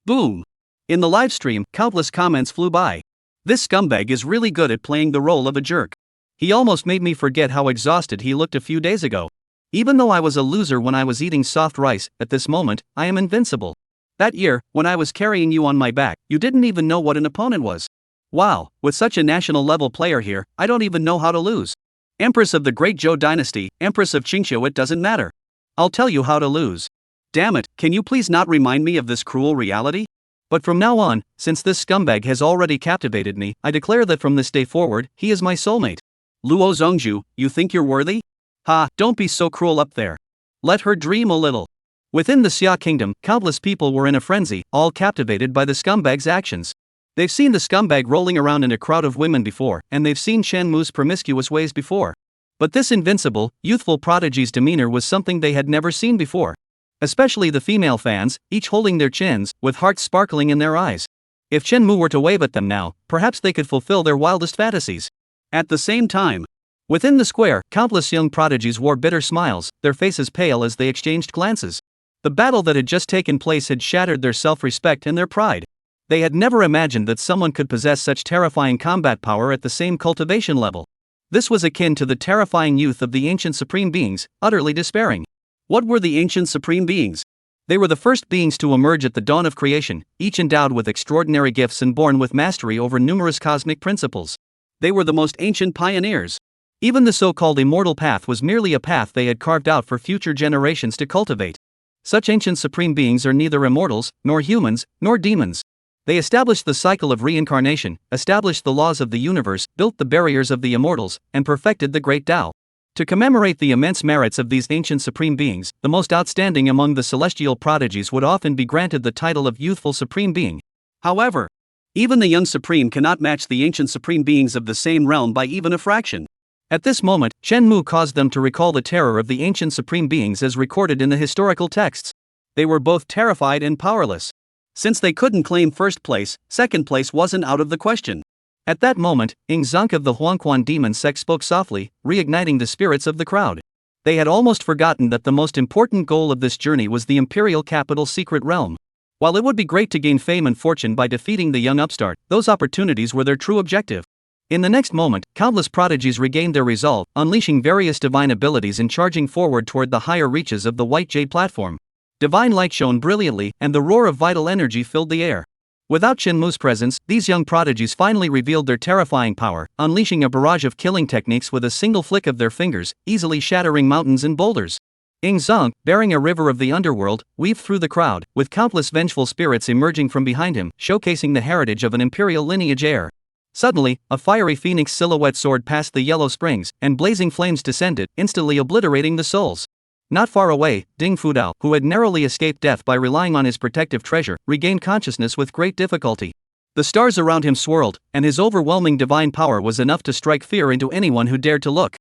Boom! In the live stream, countless comments flew by. "This scumbag is really good at playing the role of a jerk. He almost made me forget how exhausted he looked a few days ago. Even though I was a loser when I was eating soft rice, at this moment, I am invincible. That year, when I was carrying you on my back, you didn't even know what an opponent was. Wow, with such a national level player here, I don't even know how to lose. Empress of the Great Zhou Dynasty, Empress of Qingqiu, it doesn't matter. I'll tell you how to lose. Damn it, can you please not remind me of this cruel reality? But from now on, since this scumbag has already captivated me, I declare that from this day forward, he is my soulmate. Luo Zhongzhu, you think you're worthy? Ha, don't be so cruel up there. Let her dream a little." Within the Xia kingdom, countless people were in a frenzy, all captivated by the scumbag's actions. They've seen the scumbag rolling around in a crowd of women before, and they've seen Shenmue's promiscuous ways before. But this invincible, youthful prodigy's demeanor was something they had never seen before. Especially the female fans, each holding their chins, with hearts sparkling in their eyes. If Shenmue were to wave at them now, perhaps they could fulfill their wildest fantasies. At the same time, within the square, countless young prodigies wore bitter smiles, their faces pale as they exchanged glances. The battle that had just taken place had shattered their self-respect and their pride. They had never imagined that someone could possess such terrifying combat power at the same cultivation level. This was akin to the terrifying youth of the ancient supreme beings, utterly despairing. What were the ancient supreme beings? They were the first beings to emerge at the dawn of creation, each endowed with extraordinary gifts and born with mastery over numerous cosmic principles. They were the most ancient pioneers. Even the so-called immortal path was merely a path they had carved out for future generations to cultivate. Such ancient supreme beings are neither immortals, nor humans, nor demons. They established the cycle of reincarnation, established the laws of the universe, built the barriers of the immortals, and perfected the great Tao. To commemorate the immense merits of these ancient supreme beings, the most outstanding among the celestial prodigies would often be granted the title of youthful supreme being. However, even the young supreme cannot match the ancient supreme beings of the same realm by even a fraction. At this moment, Shenmue caused them to recall the terror of the ancient supreme beings as recorded in the historical texts. They were both terrified and powerless. Since they couldn't claim first place, second place wasn't out of the question. At that moment, Ing Zunk of the Huangquan demon sect spoke softly, reigniting the spirits of the crowd. They had almost forgotten that the most important goal of this journey was the imperial capital's secret realm. While it would be great to gain fame and fortune by defeating the young upstart, those opportunities were their true objective. In the next moment, countless prodigies regained their resolve, unleashing various divine abilities and charging forward toward the higher reaches of the white jade platform. Divine light shone brilliantly, and the roar of vital energy filled the air. Without Shenmue's presence, these young prodigies finally revealed their terrifying power, unleashing a barrage of killing techniques with a single flick of their fingers, easily shattering mountains and boulders. Ing Zong, bearing a river of the underworld, weaved through the crowd, with countless vengeful spirits emerging from behind him, showcasing the heritage of an imperial lineage heir. Suddenly, a fiery phoenix silhouette soared past the yellow springs, and blazing flames descended, instantly obliterating the souls. Not far away, Ding Fudao, who had narrowly escaped death by relying on his protective treasure, regained consciousness with great difficulty. The stars around him swirled, and his overwhelming divine power was enough to strike fear into anyone who dared to look.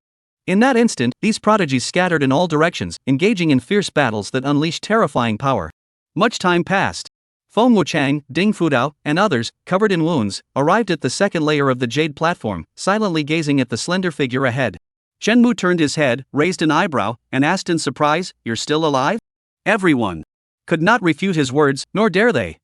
In that instant, these prodigies scattered in all directions, engaging in fierce battles that unleashed terrifying power. Much time passed. Feng Wuchang, Ding Fudao, and others, covered in wounds, arrived at the second layer of the jade platform, silently gazing at the slender figure ahead. Shenmu turned his head, raised an eyebrow, and asked in surprise, "You're still alive?" Everyone could not refute his words, nor dare they.